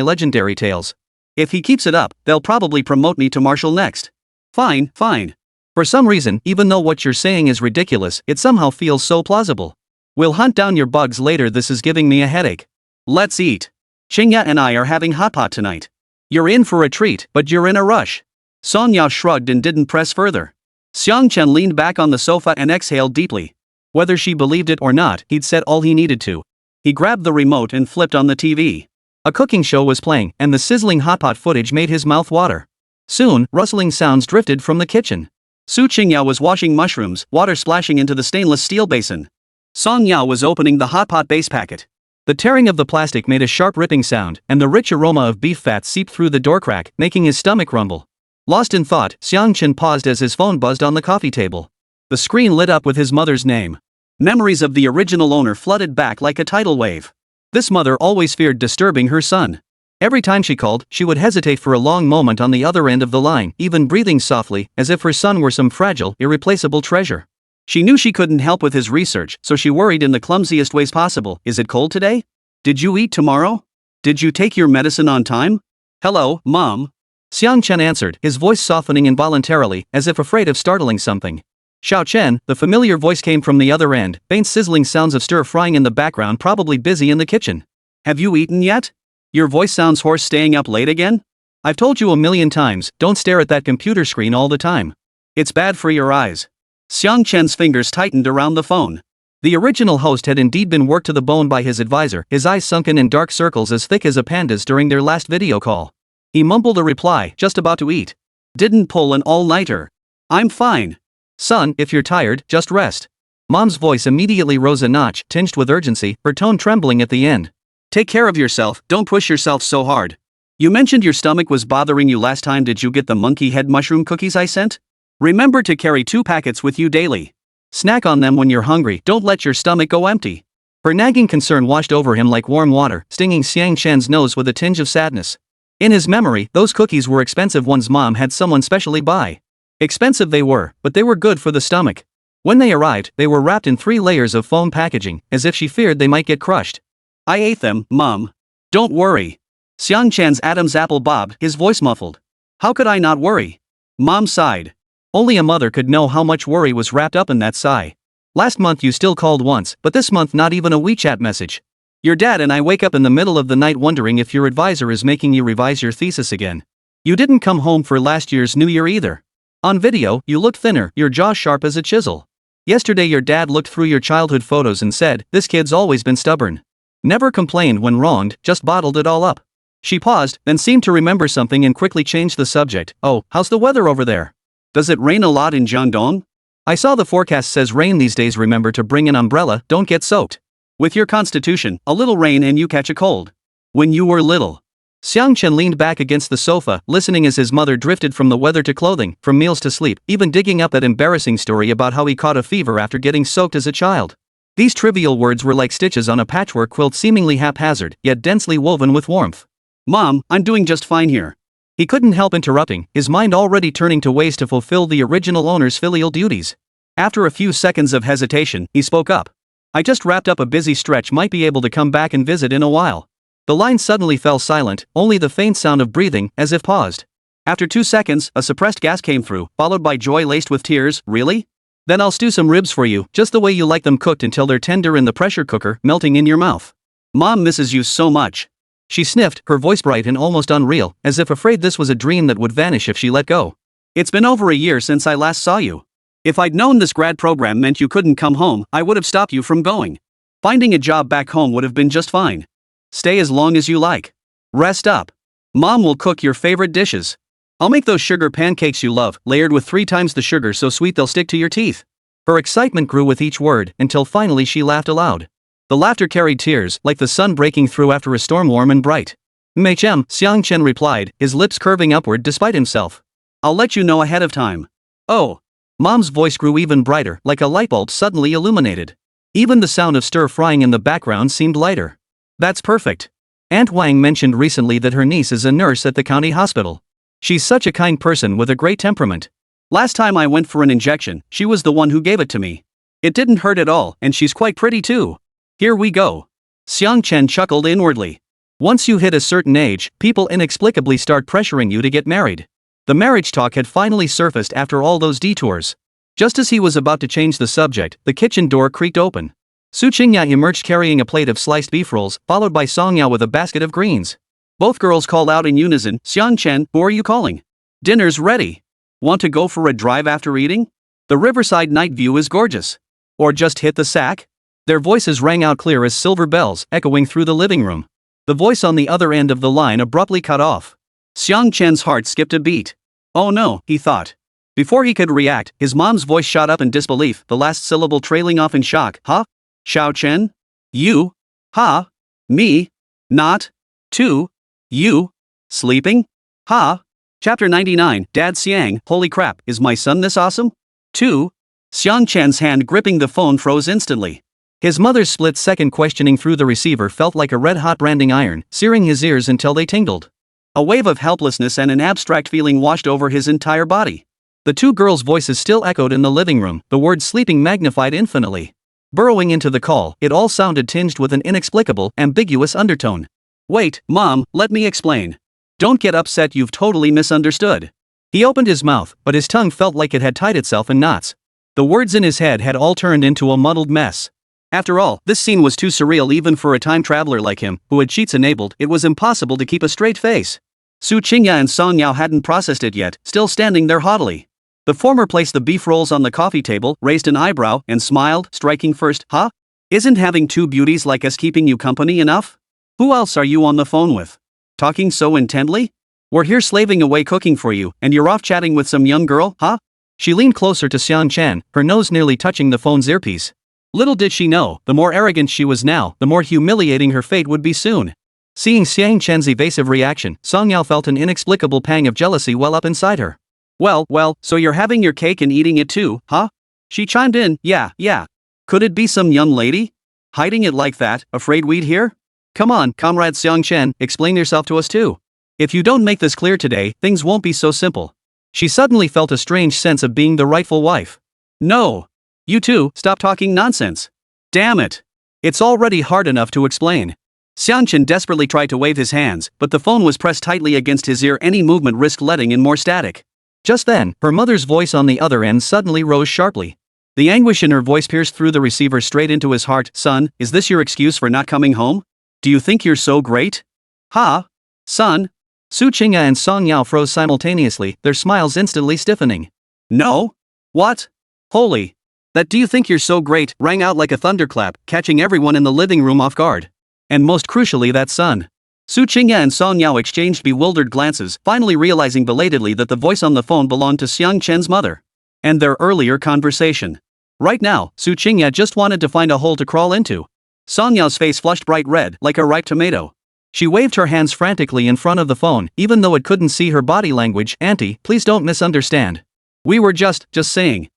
legendary tales. If he keeps it up, they'll probably promote me to marshal next. Fine, fine. For some reason, even though what you're saying is ridiculous, it somehow feels so plausible. We'll hunt down your bugs later. This is giving me a headache. Let's eat. Qingya and I are having hot pot tonight. You're in for a treat, but you're in a rush. Song Yao shrugged and didn't press further. Xiang Chen leaned back on the sofa and exhaled deeply. Whether she believed it or not, he'd said all he needed to. He grabbed the remote and flipped on the TV. A cooking show was playing, and the sizzling hot pot footage made his mouth water. Soon, rustling sounds drifted from the kitchen. Su Qingya was washing mushrooms, water splashing into the stainless steel basin. Song Yao was opening the hot pot base packet. The tearing of the plastic made a sharp ripping sound, and the rich aroma of beef fat seeped through the door crack, making his stomach rumble. Lost in thought, Xiang Chen paused as his phone buzzed on the coffee table. The screen lit up with his mother's name. Memories of the original owner flooded back like a tidal wave. This mother always feared disturbing her son. Every time she called, she would hesitate for a long moment on the other end of the line, even breathing softly, as if her son were some fragile, irreplaceable treasure. She knew she couldn't help with his research, so she worried in the clumsiest ways possible. Is it cold today? Did you eat tomorrow? Did you take your medicine on time? Hello, Mom. Xiang Chen answered, his voice softening involuntarily, as if afraid of startling something. Hua Chen, the familiar voice came from the other end, faint sizzling sounds of stir-frying in the background, probably busy in the kitchen. Have you eaten yet? Your voice sounds hoarse. Staying up late again? I've told you a million times, don't stare at that computer screen all the time. It's bad for your eyes. Xiang Chen's fingers tightened around the phone. The original host had indeed been worked to the bone by his advisor, his eyes sunken in dark circles as thick as a panda's during their last video call. He mumbled a reply, just about to eat. Didn't pull an all-nighter. I'm fine. Son, if you're tired, just rest. Mom's voice immediately rose a notch, tinged with urgency, her tone trembling at the end. Take care of yourself, don't push yourself so hard. You mentioned your stomach was bothering you last time. Did you get the monkey head mushroom cookies I sent? Remember to carry 2 packets with you daily. Snack on them when you're hungry, don't let your stomach go empty. Her nagging concern washed over him like warm water, stinging Xiang Chen's nose with a tinge of sadness. In his memory, those cookies were expensive ones mom had someone specially buy. Expensive they were, but they were good for the stomach. When they arrived, they were wrapped in 3 layers of foam packaging, as if she feared they might get crushed. I ate them, Mom. Don't worry. Xiang Chen's Adam's apple bobbed, his voice muffled. How could I not worry? Mom sighed. Only a mother could know how much worry was wrapped up in that sigh. Last month you still called once, but this month not even a WeChat message. Your dad and I wake up in the middle of the night wondering if your advisor is making you revise your thesis again. You didn't come home for last year's New Year either. On video, you look thinner, your jaw sharp as a chisel. Yesterday your dad looked through your childhood photos and said, this kid's always been stubborn. Never complained when wronged, just bottled it all up. She paused, then seemed to remember something and quickly changed the subject. Oh, how's the weather over there? Does it rain a lot in Jiangdong? I saw the forecast says rain these days. Remember to bring an umbrella, don't get soaked. With your constitution, a little rain and you catch a cold. When you were little. Xiang Chen leaned back against the sofa, listening as his mother drifted from the weather to clothing, from meals to sleep, even digging up that embarrassing story about how he caught a fever after getting soaked as a child. These trivial words were like stitches on a patchwork quilt, seemingly haphazard, yet densely woven with warmth. Mom, I'm doing just fine here. He couldn't help interrupting, his mind already turning to ways to fulfill the original owner's filial duties. After a few seconds of hesitation, he spoke up. I just wrapped up a busy stretch, might be able to come back and visit in a while. The line suddenly fell silent, only the faint sound of breathing, as if paused. After 2 seconds, a suppressed gasp came through, followed by joy laced with tears. Really? Then I'll stew some ribs for you, just the way you like them, cooked until they're tender in the pressure cooker, melting in your mouth. Mom misses you so much. She sniffed, her voice bright and almost unreal, as if afraid this was a dream that would vanish if she let go. It's been over a year since I last saw you. If I'd known this grad program meant you couldn't come home, I would have stopped you from going. Finding a job back home would have been just fine. Stay as long as you like. Rest up. Mom will cook your favorite dishes. I'll make those sugar pancakes you love, layered with 3 times the sugar so sweet they'll stick to your teeth. Her excitement grew with each word, until finally she laughed aloud. The laughter carried tears, like the sun breaking through after a storm, warm and bright. Mage, Xiang Chen replied, his lips curving upward despite himself. I'll let you know ahead of time. Oh. Mom's voice grew even brighter, like a light bulb suddenly illuminated. Even the sound of stir-frying in the background seemed lighter. That's perfect. Aunt Wang mentioned recently that her niece is a nurse at the county hospital. She's such a kind person with a great temperament. Last time I went for an injection, she was the one who gave it to me. It didn't hurt at all, and she's quite pretty too. Here we go. Xiang Chen chuckled inwardly. Once you hit a certain age, people inexplicably start pressuring you to get married. The marriage talk had finally surfaced after all those detours. Just as he was about to change the subject, the kitchen door creaked open. Su Qingya emerged carrying a plate of sliced beef rolls, followed by Songyao with a basket of greens. Both girls called out in unison, Xiang Chen, who are you calling? Dinner's ready. Want to go for a drive after eating? The riverside night view is gorgeous. Or just hit the sack? Their voices rang out clear as silver bells, echoing through the living room. The voice on the other end of the line abruptly cut off. Xiang Chen's heart skipped a beat. Oh no, he thought. Before he could react, his mom's voice shot up in disbelief, the last syllable trailing off in shock. Huh? Hua Chen? You? Ha? Me? Not? To? You? Sleeping? Ha? Chapter 99, Dad Xiang, holy crap, is my son this awesome? 2. Xiang Chen's hand gripping the phone froze instantly. His mother's split-second questioning through the receiver felt like a red-hot branding iron, searing his ears until they tingled. A wave of helplessness and an abstract feeling washed over his entire body. The 2 girls' voices still echoed in the living room, the word sleeping magnified infinitely. Burrowing into the call, it all sounded tinged with an inexplicable, ambiguous undertone. Wait, Mom, let me explain. Don't get upset, you've totally misunderstood. He opened his mouth, but his tongue felt like it had tied itself in knots. The words in his head had all turned into a muddled mess. After all, this scene was too surreal even for a time traveler like him, who had cheats enabled. It was impossible to keep a straight face. Su Qingya and Song Yao hadn't processed it yet, still standing there haughtily. The former placed the beef rolls on the coffee table, raised an eyebrow, and smiled, striking first. Huh? Isn't having two beauties like us keeping you company enough? Who else are you on the phone with? Talking so intently? We're here slaving away cooking for you, and you're off chatting with some young girl, huh? She leaned closer to Xiang Chen, her nose nearly touching the phone's earpiece. Little did she know, the more arrogant she was now, the more humiliating her fate would be soon. Seeing Xiang Chen's evasive reaction, Song Yao felt an inexplicable pang of jealousy well up inside her. Well, so you're having your cake and eating it too, huh? She chimed in, yeah. Could it be some young lady? Hiding it like that, afraid we'd hear? Come on, comrade Xiang Chen, explain yourself to us too. If you don't make this clear today, things won't be so simple. She suddenly felt a strange sense of being the rightful wife. No. You two, stop talking nonsense. Damn it. It's already hard enough to explain. Xiang Chen desperately tried to wave his hands, but the phone was pressed tightly against his ear. Any movement risked letting in more static. Just then, her mother's voice on the other end suddenly rose sharply. The anguish in her voice pierced through the receiver straight into his heart. Son, is this your excuse for not coming home? Do you think you're so great? Ha? Son? Su Qingya and Song Yao froze simultaneously, their smiles instantly stiffening. No? What? Holy. That "do you think you're so great" rang out like a thunderclap, catching everyone in the living room off guard. And most crucially that son. Su Qingya and Song Yao exchanged bewildered glances, finally realizing belatedly that the voice on the phone belonged to Xiang Chen's mother. And their earlier conversation. Right now, Su Qingya just wanted to find a hole to crawl into. Song Yao's face flushed bright red, like a ripe tomato. She waved her hands frantically in front of the phone, even though it couldn't see her body language. Auntie, please don't misunderstand. We were just saying.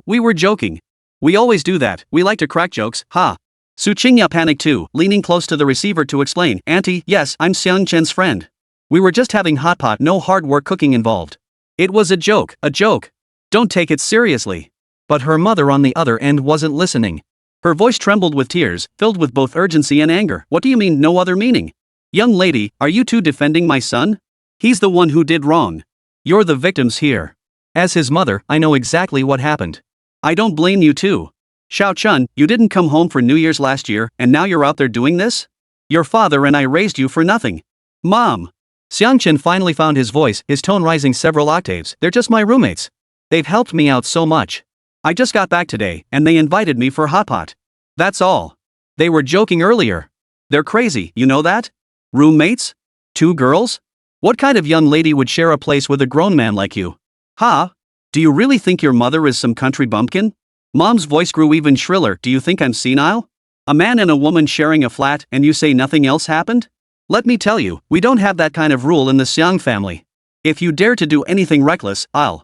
We were joking. We always do that, we like to crack jokes, ha. Su Qingya panicked too, leaning close to the receiver to explain. Auntie, yes, I'm Xiang Chen's friend. We were just having hot pot, no hard work cooking involved. It was a joke. Don't take it seriously. But her mother on the other end wasn't listening. Her voice trembled with tears, filled with both urgency and anger. What do you mean, no other meaning? Young lady, are you two defending my son? He's the one who did wrong. You're the victims here. As his mother, I know exactly what happened. I don't blame you too. Hua Chen, you didn't come home for New Year's last year, and now you're out there doing this? Your father and I raised you for nothing. Mom. Xiang Chen finally found his voice, his tone rising several octaves. They're just my roommates. They've helped me out so much. I just got back today, and they invited me for hot pot. That's all. They were joking earlier. They're crazy, you know that? Roommates? 2 girls? What kind of young lady would share a place with a grown man like you? Ha? Do you really think your mother is some country bumpkin? Mom's voice grew even shriller. Do you think I'm senile? A man and a woman sharing a flat, and you say nothing else happened? Let me tell you, we don't have that kind of rule in the Xiang family. If you dare to do anything reckless, I'll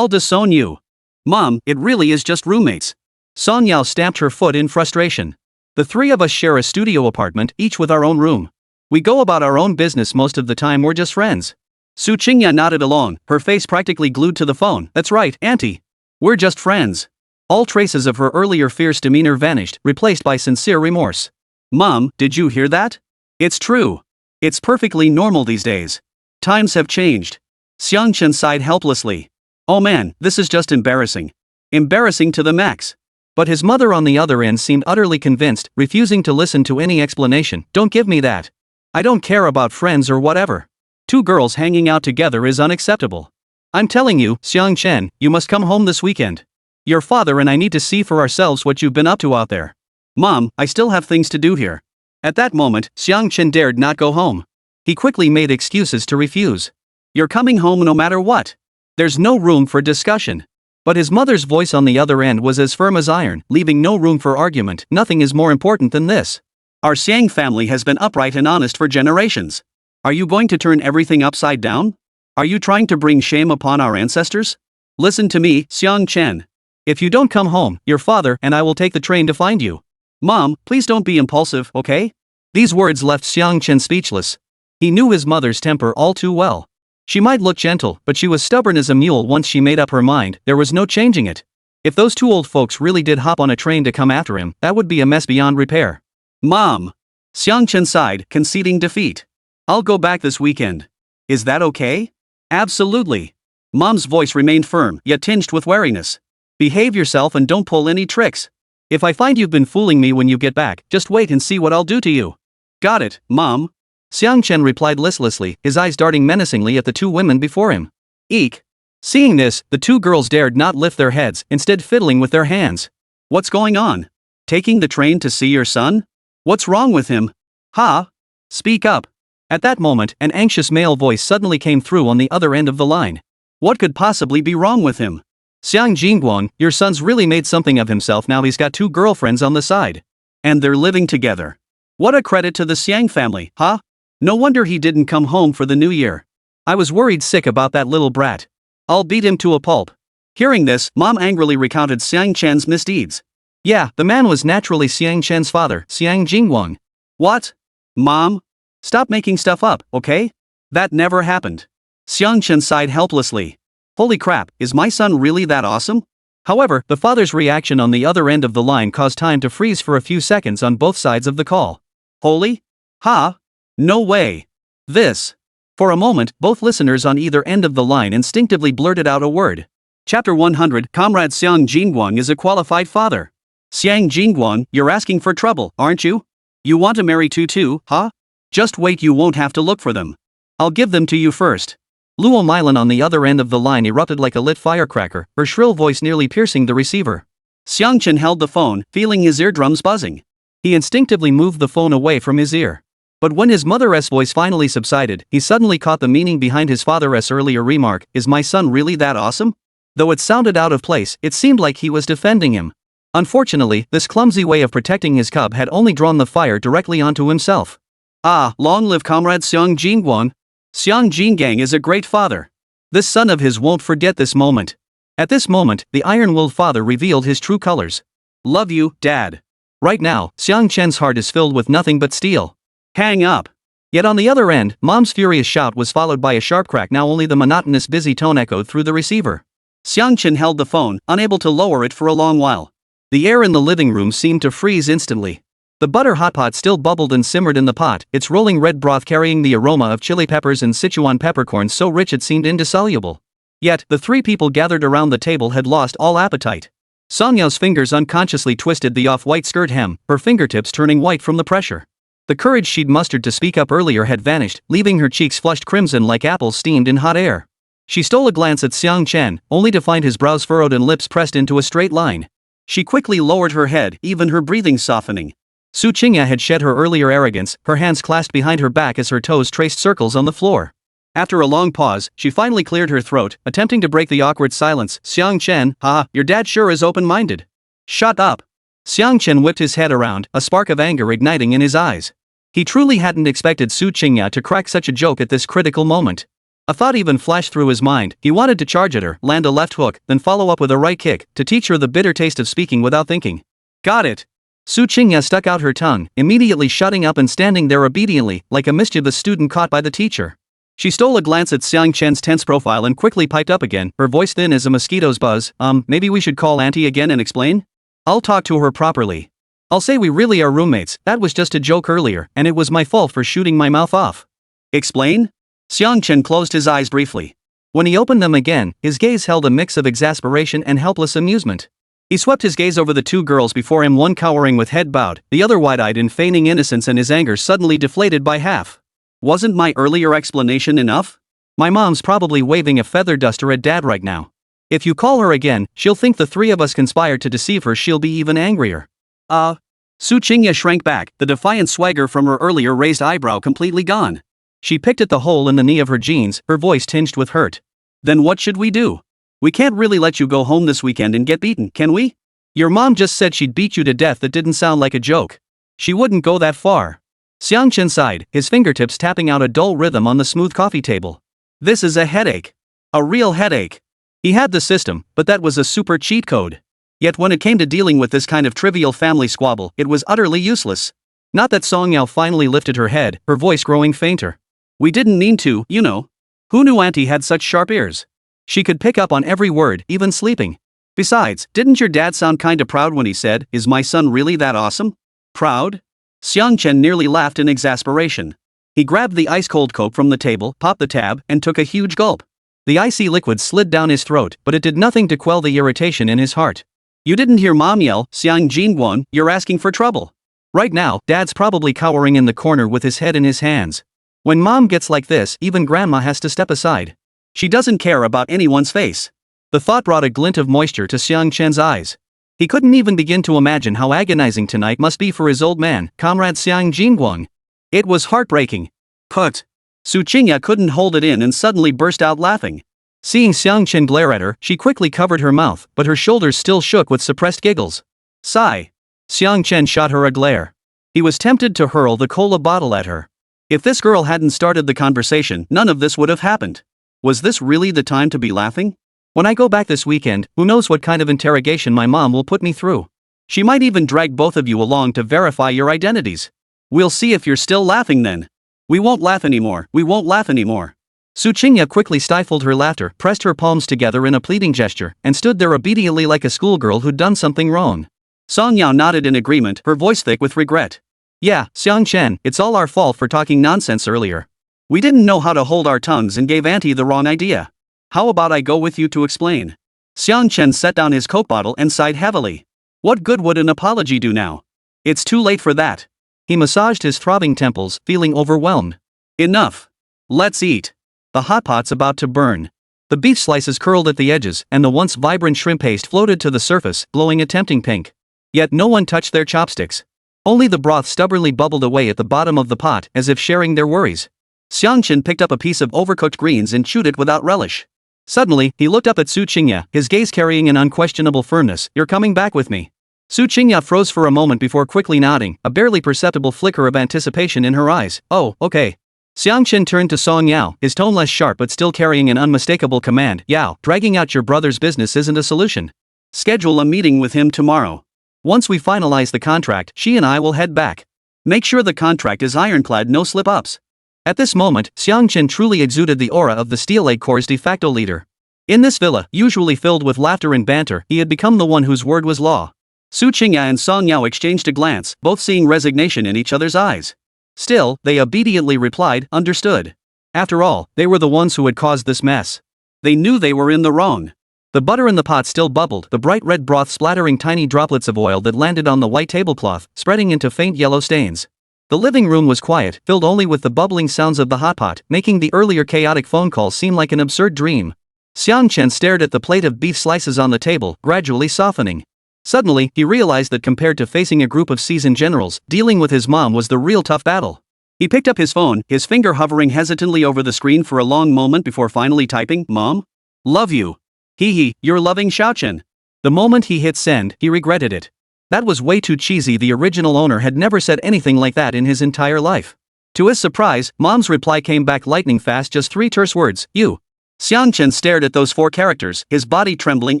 disown you. Mom, it really is just roommates. Song Yao stamped her foot in frustration. The 3 of us share a studio apartment, each with our own room. We go about our own business most of the time. We're just friends. Su Qingya nodded along, her face practically glued to the phone. That's right, Auntie. We're just friends. All traces of her earlier fierce demeanor vanished, replaced by sincere remorse. Mom, did you hear that? It's true. It's perfectly normal these days. Times have changed. Xiang Chen sighed helplessly. Oh man, this is just embarrassing. Embarrassing to the max. But his mother on the other end seemed utterly convinced, refusing to listen to any explanation. Don't give me that. I don't care about friends or whatever. 2 girls hanging out together is unacceptable. I'm telling you, Xiang Chen, you must come home this weekend. Your father and I need to see for ourselves what you've been up to out there. Mom, I still have things to do here. At that moment, Xiang Chen dared not go home. He quickly made excuses to refuse. You're coming home no matter what. There's no room for discussion. But his mother's voice on the other end was as firm as iron, leaving no room for argument. Nothing is more important than this. Our Xiang family has been upright and honest for generations. Are you going to turn everything upside down? Are you trying to bring shame upon our ancestors? Listen to me, Xiang Chen. If you don't come home, your father and I will take the train to find you. Mom, please don't be impulsive, okay? These words left Xiang Chen speechless. He knew his mother's temper all too well. She might look gentle, but she was stubborn as a mule. Once she made up her mind, there was no changing it. If those 2 old folks really did hop on a train to come after him, that would be a mess beyond repair. Mom. Xiang Chen sighed, conceding defeat. I'll go back this weekend. Is that okay? Absolutely. Mom's voice remained firm, yet tinged with wariness. Behave yourself and don't pull any tricks. If I find you've been fooling me when you get back, just wait and see what I'll do to you. Got it, Mom. Xiang Chen replied listlessly, his eyes darting menacingly at the two women before him. Eek. Seeing this, the two girls dared not lift their heads, instead fiddling with their hands. What's going on? Taking the train to see your son? What's wrong with him? Ha? Speak up. At that moment, an anxious male voice suddenly came through on the other end of the line. What could possibly be wrong with him? Xiang Jingguang, your son's really made something of himself now. He's got two girlfriends on the side. And they're living together. What a credit to the Xiang family, huh? No wonder he didn't come home for the new year. I was worried sick about that little brat. I'll beat him to a pulp. Hearing this, Mom angrily recounted Xiang Chen's misdeeds. Yeah, the man was naturally Xiang Chen's father, Xiang Jingguang. What? Mom? Stop making stuff up, okay? That never happened. Xiang Chen sighed helplessly. Holy crap, is my son really that awesome? However, the father's reaction on the other end of the line caused time to freeze for a few seconds on both sides of the call. Holy? Ha? No way. This. For a moment, both listeners on either end of the line instinctively blurted out a word. Chapter 100, Comrade Xiang Jingguang is a qualified father. Xiang Jingguang, you're asking for trouble, aren't you? You want to marry Tu, huh? Just wait, you won't have to look for them. I'll give them to you first. Luo Milan on the other end of the line erupted like a lit firecracker, her shrill voice nearly piercing the receiver. Xiang Chen held the phone, feeling his eardrums buzzing. He instinctively moved the phone away from his ear. But when his mother's voice finally subsided, he suddenly caught the meaning behind his father's earlier remark, is my son really that awesome? Though it sounded out of place, it seemed like he was defending him. Unfortunately, this clumsy way of protecting his cub had only drawn the fire directly onto himself. Ah, long live Comrade Xiang Jingguang. Xiang Jinggang is a great father. This son of his won't forget this moment. At this moment, the iron-willed father revealed his true colors. Love you, Dad. Right now, Xiang Chen's heart is filled with nothing but steel. Hang up. Yet on the other end, Mom's furious shout was followed by a sharp crack. Now only the monotonous busy tone echoed through the receiver. Xiang Chen held the phone, unable to lower it for a long while. The air in the living room seemed to freeze instantly. The butter hot pot still bubbled and simmered in the pot, its rolling red broth carrying the aroma of chili peppers and Sichuan peppercorns so rich it seemed indissoluble. Yet, the three people gathered around the table had lost all appetite. Song Yao's fingers unconsciously twisted the off-white skirt hem, her fingertips turning white from the pressure. The courage she'd mustered to speak up earlier had vanished, leaving her cheeks flushed crimson like apples steamed in hot air. She stole a glance at Xiang Chen, only to find his brows furrowed and lips pressed into a straight line. She quickly lowered her head, even her breathing softening. Su Qingya had shed her earlier arrogance, her hands clasped behind her back as her toes traced circles on the floor. After a long pause, she finally cleared her throat, attempting to break the awkward silence. Xiang Chen, your dad sure is open-minded. Shut up. Xiang Chen whipped his head around, a spark of anger igniting in his eyes. He truly hadn't expected Su Qingya to crack such a joke at this critical moment. A thought even flashed through his mind. He wanted to charge at her, land a left hook, then follow up with a right kick, to teach her the bitter taste of speaking without thinking. Got it. Su Qingya stuck out her tongue, immediately shutting up and standing there obediently, like a mischievous student caught by the teacher. She stole a glance at Xiang Chen's tense profile and quickly piped up again, her voice thin as a mosquito's buzz. Maybe we should call Auntie again and explain? I'll talk to her properly. I'll say we really are roommates, that was just a joke earlier, and it was my fault for shooting my mouth off. Explain? Xiang Chen closed his eyes briefly. When he opened them again, his gaze held a mix of exasperation and helpless amusement. He swept his gaze over the two girls before him, one cowering with head bowed, the other wide-eyed in feigning innocence, and his anger suddenly deflated by half. Wasn't my earlier explanation enough? My mom's probably waving a feather duster at Dad right now. If you call her again, she'll think the three of us conspired to deceive her. She'll be even angrier. Su Qingya shrank back, the defiant swagger from her earlier raised eyebrow completely gone. She picked at the hole in the knee of her jeans, her voice tinged with hurt. Then what should we do? We can't really let you go home this weekend and get beaten, can we? Your mom just said she'd beat you to death. That didn't sound like a joke. She wouldn't go that far. Xiang Chen sighed, his fingertips tapping out a dull rhythm on the smooth coffee table. This is a headache. A real headache. He had the system, but that was a super cheat code. Yet when it came to dealing with this kind of trivial family squabble, it was utterly useless. Not that Song Yao finally lifted her head, her voice growing fainter. We didn't mean to, you know. Who knew Auntie had such sharp ears? She could pick up on every word, even sleeping. Besides, didn't your dad sound kinda proud when he said, is my son really that awesome? Proud? Xiang Chen nearly laughed in exasperation. He grabbed the ice-cold Coke from the table, popped the tab, and took a huge gulp. The icy liquid slid down his throat, but it did nothing to quell the irritation in his heart. You didn't hear Mom yell, "Xiang Chen, you're asking for trouble." Right now, Dad's probably cowering in the corner with his head in his hands. When Mom gets like this, even Grandma has to step aside. She doesn't care about anyone's face. The thought brought a glint of moisture to Xiang Chen's eyes. He couldn't even begin to imagine how agonizing tonight must be for his old man, comrade Xiang Chen. It was heartbreaking. Put. Su Qingya couldn't hold it in and suddenly burst out laughing. Seeing Xiang Chen glare at her, she quickly covered her mouth, but her shoulders still shook with suppressed giggles. Sigh. Xiang Chen shot her a glare. He was tempted to hurl the cola bottle at her. If this girl hadn't started the conversation, none of this would have happened. Was this really the time to be laughing? When I go back this weekend, who knows what kind of interrogation my mom will put me through. She might even drag both of you along to verify your identities. We'll see if you're still laughing then. We won't laugh anymore, we won't laugh anymore. Su Qingya quickly stifled her laughter, pressed her palms together in a pleading gesture, and stood there obediently like a schoolgirl who'd done something wrong. Song Yao nodded in agreement, her voice thick with regret. Yeah, Xiang Chen, it's all our fault for talking nonsense earlier. We didn't know how to hold our tongues and gave Auntie the wrong idea. How about I go with you to explain? Xiang Chen set down his Coke bottle and sighed heavily. What good would an apology do now? It's too late for that. He massaged his throbbing temples, feeling overwhelmed. Enough. Let's eat. The hot pot's about to burn. The beef slices curled at the edges, and the once vibrant shrimp paste floated to the surface, glowing a tempting pink. Yet no one touched their chopsticks. Only the broth stubbornly bubbled away at the bottom of the pot, as if sharing their worries. Xiang Chen picked up a piece of overcooked greens and chewed it without relish. Suddenly, he looked up at Su Qingya, his gaze carrying an unquestionable firmness. You're coming back with me. Su Qingya froze for a moment before quickly nodding, a barely perceptible flicker of anticipation in her eyes. Oh, okay. Xiang Chen turned to Song Yao, his tone less sharp but still carrying an unmistakable command. Yao, dragging out your brother's business isn't a solution. Schedule a meeting with him tomorrow. Once we finalize the contract, she and I will head back. Make sure the contract is ironclad, no slip-ups. At this moment, Xiang Chen truly exuded the aura of the Steel Egg Corps' de facto leader. In this villa, usually filled with laughter and banter, he had become the one whose word was law. Su Qingya and Song Yao exchanged a glance, both seeing resignation in each other's eyes. Still, they obediently replied, understood. After all, they were the ones who had caused this mess. They knew they were in the wrong. The butter in the pot still bubbled, the bright red broth splattering tiny droplets of oil that landed on the white tablecloth, spreading into faint yellow stains. The living room was quiet, filled only with the bubbling sounds of the hot pot, making the earlier chaotic phone call seem like an absurd dream. Xiang Chen stared at the plate of beef slices on the table, gradually softening. Suddenly, he realized that compared to facing a group of seasoned generals, dealing with his mom was the real tough battle. He picked up his phone, his finger hovering hesitantly over the screen for a long moment before finally typing, Mom? Love you. Hee, you're loving Hua Chen. The moment he hit send, he regretted it. That was way too cheesy. The original owner had never said anything like that in his entire life. To his surprise, Mom's reply came back lightning fast, just 3 terse words, you. Xiang Chen stared at those 4 characters, his body trembling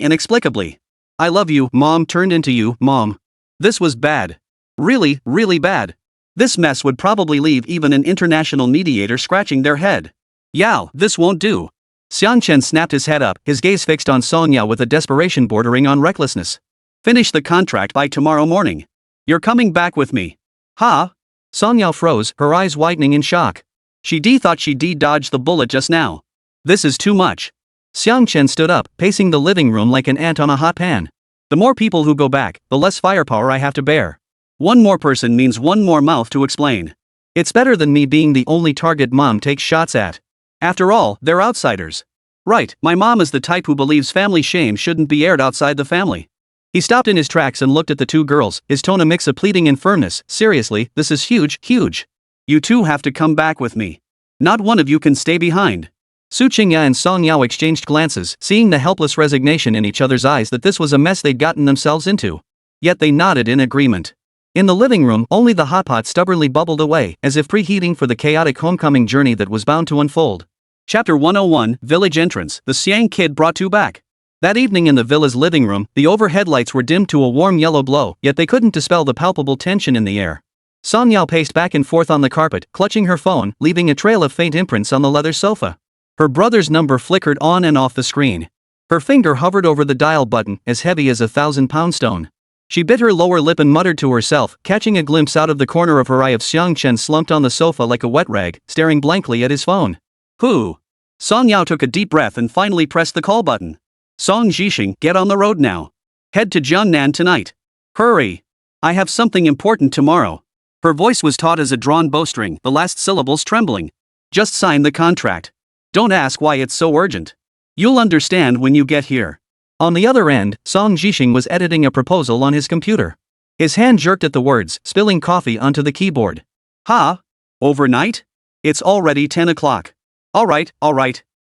inexplicably. I love you, Mom turned into you, Mom. This was bad. Really, really bad. This mess would probably leave even an international mediator scratching their head. Yao, this won't do. Xiang Chen snapped his head up, his gaze fixed on Song Yao with a desperation bordering on recklessness. Finish the contract by tomorrow morning. You're coming back with me. Huh? Song Yao froze, her eyes widening in shock. She thought she dodged the bullet just now. This is too much. Xiang Chen stood up, pacing the living room like an ant on a hot pan. The more people who go back, the less firepower I have to bear. One more person means one more mouth to explain. It's better than me being the only target Mom takes shots at. After all, they're outsiders. Right, my mom is the type who believes family shame shouldn't be aired outside the family. He stopped in his tracks and looked at the 2 girls, his tone a mix of pleading and firmness. Seriously, this is huge, huge. You 2 have to come back with me. Not one of you can stay behind. Su Qingya and Song Yao exchanged glances, seeing the helpless resignation in each other's eyes that this was a mess they'd gotten themselves into. Yet they nodded in agreement. In the living room, only the hot pot stubbornly bubbled away, as if preheating for the chaotic homecoming journey that was bound to unfold. Chapter 101, Village Entrance, the Xiang Kid brought 2 back. That evening in the villa's living room, the overhead lights were dimmed to a warm yellow glow, yet they couldn't dispel the palpable tension in the air. Song Yao paced back and forth on the carpet, clutching her phone, leaving a trail of faint imprints on the leather sofa. Her brother's number flickered on and off the screen. Her finger hovered over the dial button, as heavy as a 1,000-pound stone. She bit her lower lip and muttered to herself, catching a glimpse out of the corner of her eye of Xiang Chen slumped on the sofa like a wet rag, staring blankly at his phone. Who? Song Yao took a deep breath and finally pressed the call button. Song Zhixing, get on the road now. Head to Jiangnan tonight. Hurry. I have something important tomorrow. Her voice was taut as a drawn bowstring, the last syllables trembling. Just sign the contract. Don't ask why it's so urgent. You'll understand when you get here. On the other end, Song Zhixing was editing a proposal on his computer. His hand jerked at the words, spilling coffee onto the keyboard. Ha? Overnight? It's already 10 o'clock. Alright.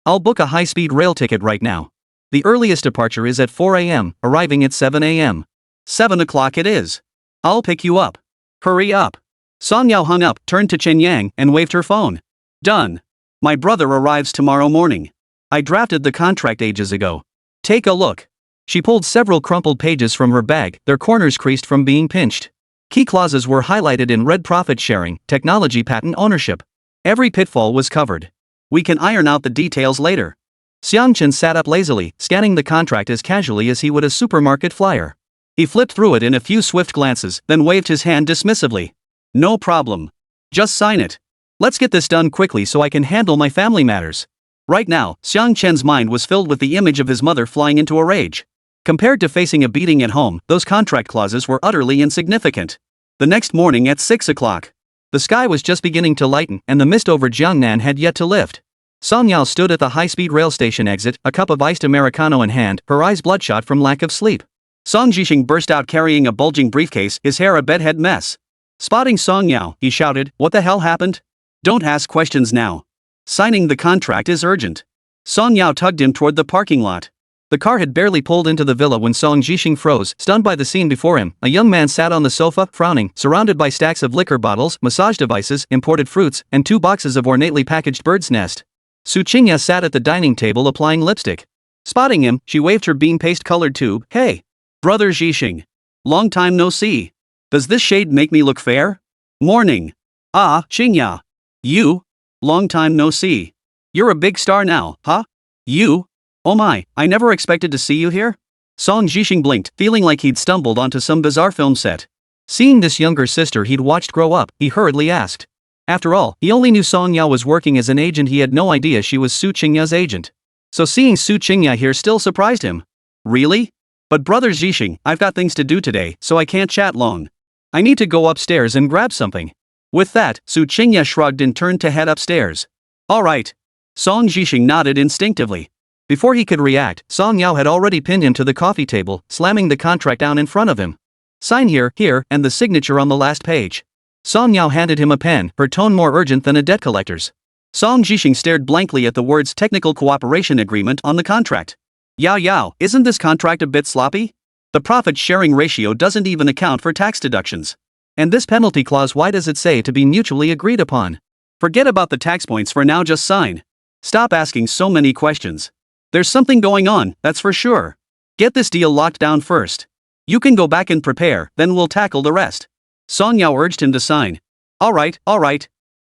I'll book a high-speed rail ticket right now. The earliest departure is at 4 a.m., arriving at 7 a.m. 7 o'clock it is. I'll pick you up. Hurry up. Song Yao hung up, turned to Chen Yang, and waved her phone. Done. My brother arrives tomorrow morning. I drafted the contract ages ago. Take a look. She pulled several crumpled pages from her bag, their corners creased from being pinched. Key clauses were highlighted in red: profit sharing, technology patent ownership. Every pitfall was covered. We can iron out the details later. Xiang Chen sat up lazily, scanning the contract as casually as he would a supermarket flyer. He flipped through it in a few swift glances, then waved his hand dismissively. No problem. Just sign it. Let's get this done quickly so I can handle my family matters. Right now, Xiang Chen's mind was filled with the image of his mother flying into a rage. Compared to facing a beating at home, those contract clauses were utterly insignificant. The next morning at 6 o'clock. The sky was just beginning to lighten, and the mist over Jiangnan had yet to lift. Song Yao stood at the high-speed rail station exit, a cup of iced Americano in hand, her eyes bloodshot from lack of sleep. Song Zhixing burst out carrying a bulging briefcase, his hair a bedhead mess. Spotting Song Yao, he shouted, "What the hell happened? Don't ask questions now. Signing the contract is urgent." Song Yao tugged him toward the parking lot. The car had barely pulled into the villa when Song Zhixing froze, stunned by the scene before him. A young man sat on the sofa, frowning, surrounded by stacks of liquor bottles, massage devices, imported fruits, and 2 boxes of ornately packaged bird's nest. Su Qingya sat at the dining table applying lipstick. Spotting him, she waved her bean paste-colored tube. "Hey, brother Zhixing. Long time no see. Does this shade make me look fair? Morning. Ah, Qingya. You? Long time no see. You're a big star now, huh? You? Oh my, I never expected to see you here." Song Zhixing blinked, feeling like he'd stumbled onto some bizarre film set. Seeing this younger sister he'd watched grow up, he hurriedly asked. After all, he only knew Song Yao was working as an agent, he had no idea she was Su Qingya's agent. So seeing Su Qingya here still surprised him. "Really? But brother Zhixing, I've got things to do today, so I can't chat long. I need to go upstairs and grab something." With that, Su Qingya shrugged and turned to head upstairs. "Alright." Song Zhixing nodded instinctively. Before he could react, Song Yao had already pinned him to the coffee table, slamming the contract down in front of him. "Sign here, and the signature on the last page." Song Yao handed him a pen, her tone more urgent than a debt collector's. Song Zhixing stared blankly at the words technical cooperation agreement on the contract. Yao, isn't this contract a bit sloppy? The profit-sharing ratio doesn't even account for tax deductions. And this penalty clause, why does it say to be mutually agreed upon? Forget about the tax points for now, just sign. Stop asking so many questions. There's something going on, that's for sure. Get this deal locked down first. You can go back and prepare, then we'll tackle the rest. Song Yao urged him to sign. Alright.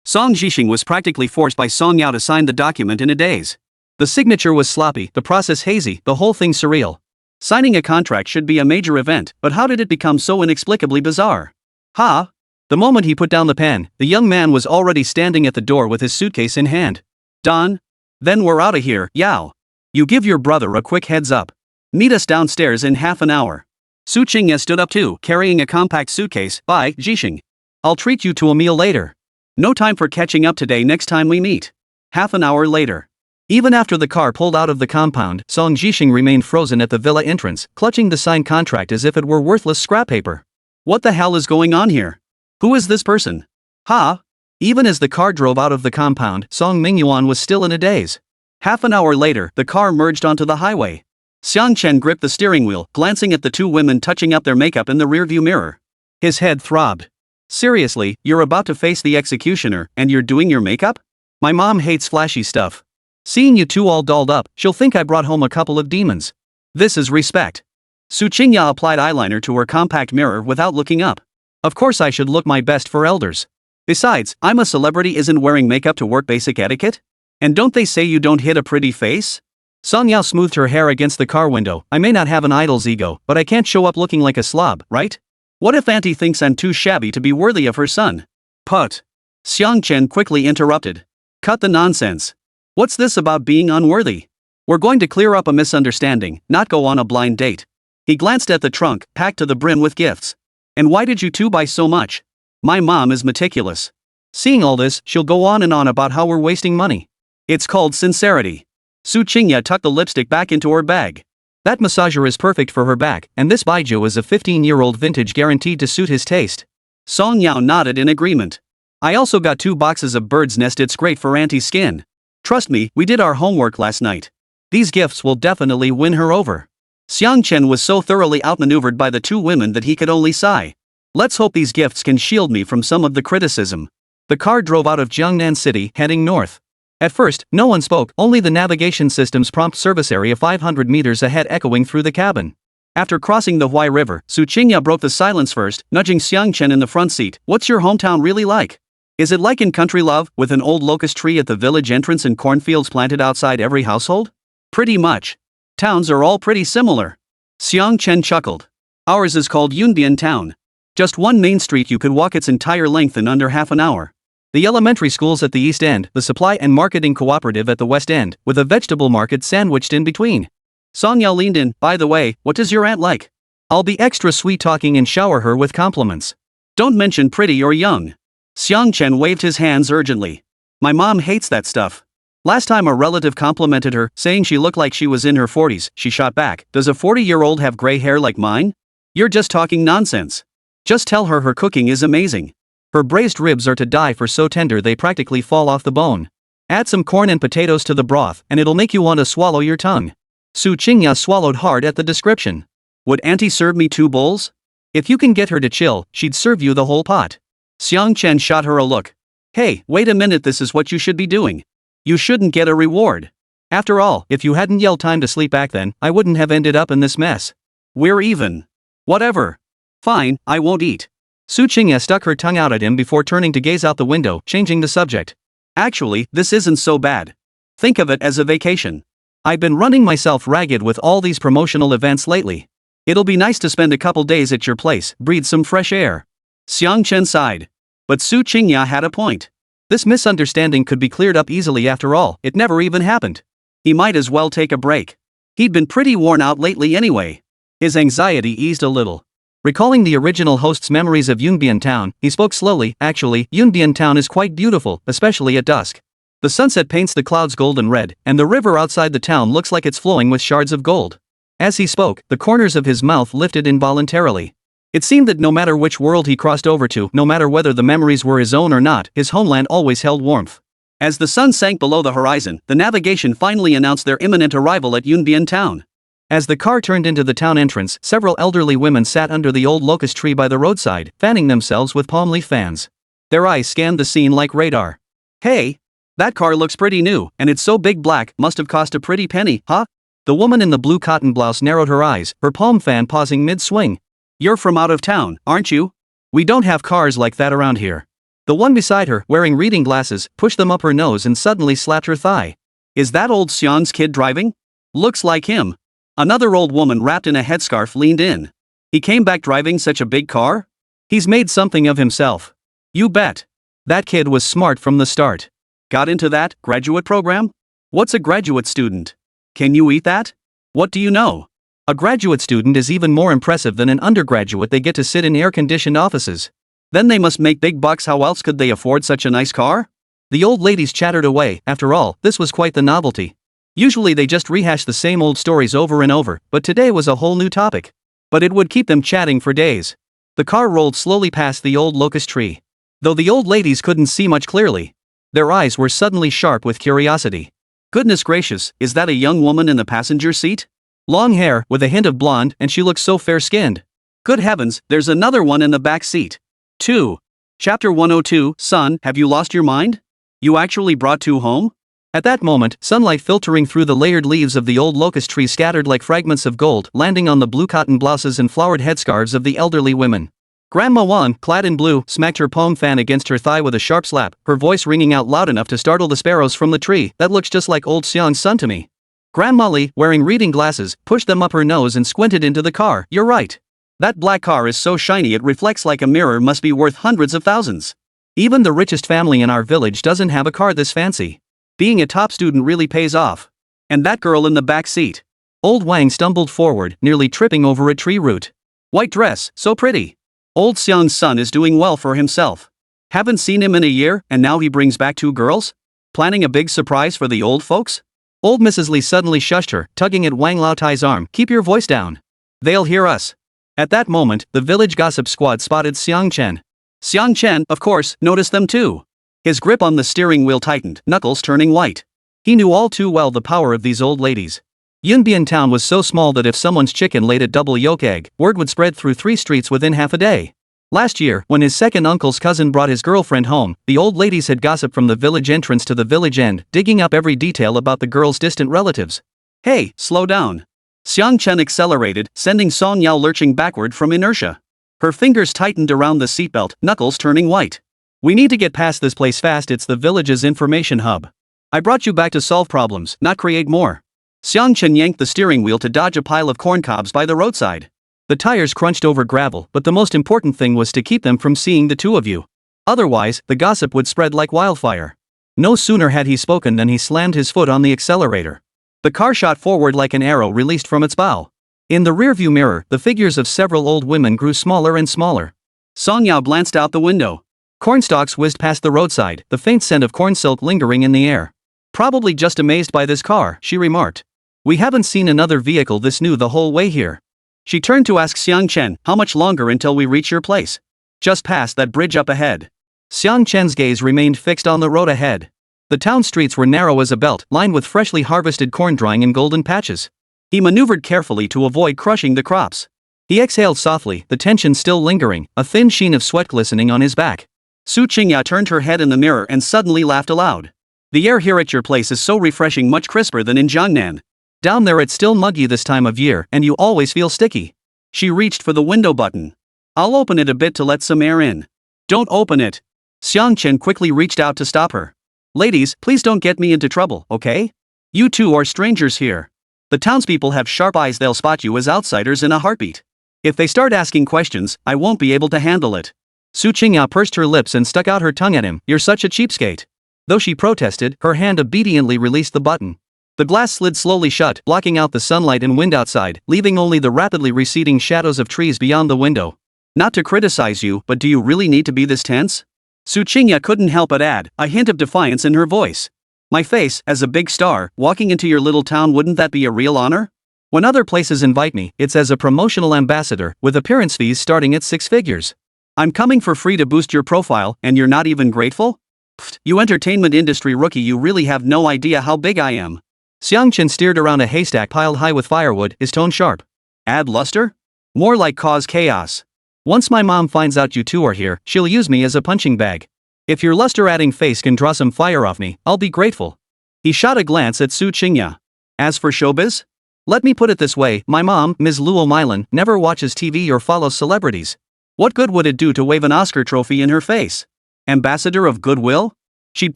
Song Zhixing was practically forced by Song Yao to sign the document in a daze. The signature was sloppy, the process hazy, the whole thing surreal. Signing a contract should be a major event, but how did it become so inexplicably bizarre? Ha! The moment he put down the pen, the young man was already standing at the door with his suitcase in hand. "Done? Then we're outta here, Yao. You give your brother a quick heads up. Meet us downstairs in half an hour." Su Qingya stood up too, carrying a compact suitcase. "Bye, Zhixing. I'll treat you to a meal later. No time for catching up today, next time we meet." Half an hour later. Even after the car pulled out of the compound, Song Zhixing remained frozen at the villa entrance, clutching the signed contract as if it were worthless scrap paper. What the hell is going on here? Who is this person? Ha! Even as the car drove out of the compound, Song Mingyuan was still in a daze. Half an hour later, the car merged onto the highway. Xiang Chen gripped the steering wheel, glancing at the 2 women touching up their makeup in the rearview mirror. His head throbbed. "Seriously, you're about to face the executioner, and you're doing your makeup? My mom hates flashy stuff. Seeing you 2 all dolled up, she'll think I brought home a couple of demons. This is respect." Su Qingya applied eyeliner to her compact mirror without looking up. "Of course I should look my best for elders. Besides, I'm a celebrity, isn't wearing makeup to work basic etiquette? And don't they say you don't hit a pretty face?" Song Yao smoothed her hair against the car window. "I may not have an idol's ego, but I can't show up looking like a slob, right? What if Auntie thinks I'm too shabby to be worthy of her son?" "Put." Xiang Chen quickly interrupted. "Cut the nonsense. What's this about being unworthy? We're going to clear up a misunderstanding, not go on a blind date. He glanced at the trunk, packed to the brim with gifts. And why did you two buy so much? My mom is meticulous. Seeing all this, she'll go on and on about how we're wasting money. It's called sincerity. Su Qingya tucked the lipstick back into her bag. That massager is perfect for her back, and this baijiu is a 15-year-old vintage guaranteed to suit his taste. Song Yao nodded in agreement. I also got 2 boxes of bird's nest. It's great for Auntie's skin. Trust me, we did our homework last night. These gifts will definitely win her over. Xiang Chen was so thoroughly outmaneuvered by the 2 women that he could only sigh. Let's hope these gifts can shield me from some of the criticism. The car drove out of Jiangnan City, heading north. At first, no one spoke, only the navigation system's prompt service area 500 meters ahead echoing through the cabin. After crossing the Huai River, Su Qingya broke the silence first, nudging Xiang Chen in the front seat. What's your hometown really like? Is it like in Country Love, with an old locust tree at the village entrance and cornfields planted outside every household? Pretty much. Towns are all pretty similar. Xiang Chen chuckled. Ours is called Yunbian Town. Just one main street you could walk its entire length in under half an hour. The elementary school's at the east end, the supply and marketing cooperative at the west end, with a vegetable market sandwiched in between. Song Yao leaned in. By the way, what does your aunt like? I'll be extra sweet-talking and shower her with compliments. Don't mention pretty or young. Xiang Chen waved his hands urgently. My mom hates that stuff. Last time a relative complimented her, saying she looked like she was in her 40s, she shot back, does a 40-year-old have gray hair like mine? You're just talking nonsense. Just tell her her cooking is amazing. Her braised ribs are to die for, so tender they practically fall off the bone. Add some corn and potatoes to the broth, and it'll make you want to swallow your tongue. Su Qingya swallowed hard at the description. Would Auntie serve me 2 bowls? If you can get her to chill, she'd serve you the whole pot. Xiang Chen shot her a look. Hey, wait a minute, this is what you should be doing. You shouldn't get a reward. After all, if you hadn't yelled time to sleep back then, I wouldn't have ended up in this mess. We're even. Whatever. Fine, I won't eat. Su Qingya stuck her tongue out at him before turning to gaze out the window, changing the subject. Actually, this isn't so bad. Think of it as a vacation. I've been running myself ragged with all these promotional events lately. It'll be nice to spend a couple days at your place, breathe some fresh air. Xiang Chen sighed. But Su Qingya had a point. This misunderstanding could be cleared up easily after all, it never even happened. He might as well take a break. He'd been pretty worn out lately anyway. His anxiety eased a little. Recalling the original host's memories of Yunbian Town, he spoke slowly. Actually, Yunbian Town is quite beautiful, especially at dusk. The sunset paints the clouds golden red, and the river outside the town looks like it's flowing with shards of gold. As he spoke, the corners of his mouth lifted involuntarily. It seemed that no matter which world he crossed over to, no matter whether the memories were his own or not, his homeland always held warmth. As the sun sank below the horizon, the navigation finally announced their imminent arrival at Yunbian Town. As the car turned into the town entrance, several elderly women sat under the old locust tree by the roadside, fanning themselves with palm leaf fans. Their eyes scanned the scene like radar. Hey! That car looks pretty new, and it's so big black, must have cost a pretty penny, huh? The woman in the blue cotton blouse narrowed her eyes, her palm fan pausing mid-swing. You're from out of town, aren't you? We don't have cars like that around here. The one beside her, wearing reading glasses, pushed them up her nose and suddenly slapped her thigh. Is that old Xiang's kid driving? Looks like him. Another old woman wrapped in a headscarf leaned in. He came back driving such a big car? He's made something of himself. You bet. That kid was smart from the start. Got into that graduate program? What's a graduate student? Can you eat that? What do you know? A graduate student is even more impressive than an undergraduate. They get to sit in air-conditioned offices. Then they must make big bucks. How else could they afford such a nice car? The old ladies chattered away. After all, this was quite the novelty. Usually they just rehash the same old stories over and over, but today was a whole new topic. But it would keep them chatting for days. The car rolled slowly past the old locust tree. Though the old ladies couldn't see much clearly, their eyes were suddenly sharp with curiosity. Goodness gracious, is that a young woman in the passenger seat? Long hair, with a hint of blonde, and she looks so fair-skinned. Good heavens, there's another one in the back seat. 2. Chapter 102, Son, have you lost your mind? You actually brought 2 home? At that moment, sunlight filtering through the layered leaves of the old locust tree scattered like fragments of gold, landing on the blue cotton blouses and flowered headscarves of the elderly women. Grandma Wan, clad in blue, smacked her palm fan against her thigh with a sharp slap, her voice ringing out loud enough to startle the sparrows from the tree. That looks just like old Xiang's son to me. Grandma Li, wearing reading glasses, pushed them up her nose and squinted into the car. You're right. That black car is so shiny it reflects like a mirror, must be worth hundreds of thousands. Even the richest family in our village doesn't have a car this fancy. Being a top student really pays off. And that girl in the back seat. Old Wang stumbled forward, nearly tripping over a tree root. White dress, so pretty. Old Xiang's son is doing well for himself. Haven't seen him in a year, and now he brings back 2 girls? Planning a big surprise for the old folks? Old Mrs. Li suddenly shushed her, tugging at Wang Laotai's arm. Keep your voice down. They'll hear us. At that moment, the village gossip squad spotted Xiang Chen. Xiang Chen, of course, noticed them too. His grip on the steering wheel tightened, knuckles turning white. He knew all too well the power of these old ladies. Yunbian town was so small that if someone's chicken laid a double yolk egg, word would spread through 3 streets within half a day. Last year, when his second uncle's cousin brought his girlfriend home, the old ladies had gossiped from the village entrance to the village end, digging up every detail about the girl's distant relatives. Hey, slow down. Xiang Chen accelerated, sending Song Yao lurching backward from inertia. Her fingers tightened around the seatbelt, knuckles turning white. We need to get past this place fast. It's the village's information hub. I brought you back to solve problems, not create more. Xiang Chen yanked the steering wheel to dodge a pile of corn cobs by the roadside. The tires crunched over gravel, but the most important thing was to keep them from seeing the 2 of you. Otherwise, the gossip would spread like wildfire. No sooner had he spoken than he slammed his foot on the accelerator. The car shot forward like an arrow released from its bow. In the rearview mirror, the figures of several old women grew smaller and smaller. Song Yao glanced out the window. Cornstalks whizzed past the roadside, the faint scent of corn silk lingering in the air. Probably just amazed by this car, she remarked. We haven't seen another vehicle this new the whole way here. She turned to ask Xiang Chen, how much longer until we reach your place? Just past that bridge up ahead. Xiang Chen's gaze remained fixed on the road ahead. The town streets were narrow as a belt, lined with freshly harvested corn drying in golden patches. He maneuvered carefully to avoid crushing the crops. He exhaled softly, the tension still lingering, a thin sheen of sweat glistening on his back. Su Qingya turned her head in the mirror and suddenly laughed aloud. The air here at your place is so refreshing, much crisper than in Jiangnan. Down there it's still muggy this time of year, and you always feel sticky. She reached for the window button. I'll open it a bit to let some air in. Don't open it. Xiang Chen quickly reached out to stop her. Ladies, please don't get me into trouble, okay? You 2 are strangers here. The townspeople have sharp eyes, they'll spot you as outsiders in a heartbeat. If they start asking questions, I won't be able to handle it. Su Qingya pursed her lips and stuck out her tongue at him. You're such a cheapskate. Though she protested, her hand obediently released the button. The glass slid slowly shut, blocking out the sunlight and wind outside, leaving only the rapidly receding shadows of trees beyond the window. Not to criticize you, but do you really need to be this tense? Su Qingya couldn't help but add, a hint of defiance in her voice. My face, as a big star, walking into your little town, wouldn't that be a real honor? When other places invite me, it's as a promotional ambassador, with appearance fees starting at 6 figures. I'm coming for free to boost your profile, and you're not even grateful? Pfft, you entertainment industry rookie, you really have no idea how big I am. Xiang Chen steered around a haystack piled high with firewood, his tone sharp. Add luster? More like cause chaos. Once my mom finds out you 2 are here, she'll use me as a punching bag. If your luster-adding face can draw some fire off me, I'll be grateful. He shot a glance at Su Qingya. As for showbiz? Let me put it this way, my mom, Ms. Luo Mylan, never watches TV or follows celebrities. What good would it do to wave an Oscar trophy in her face? Ambassador of goodwill? She'd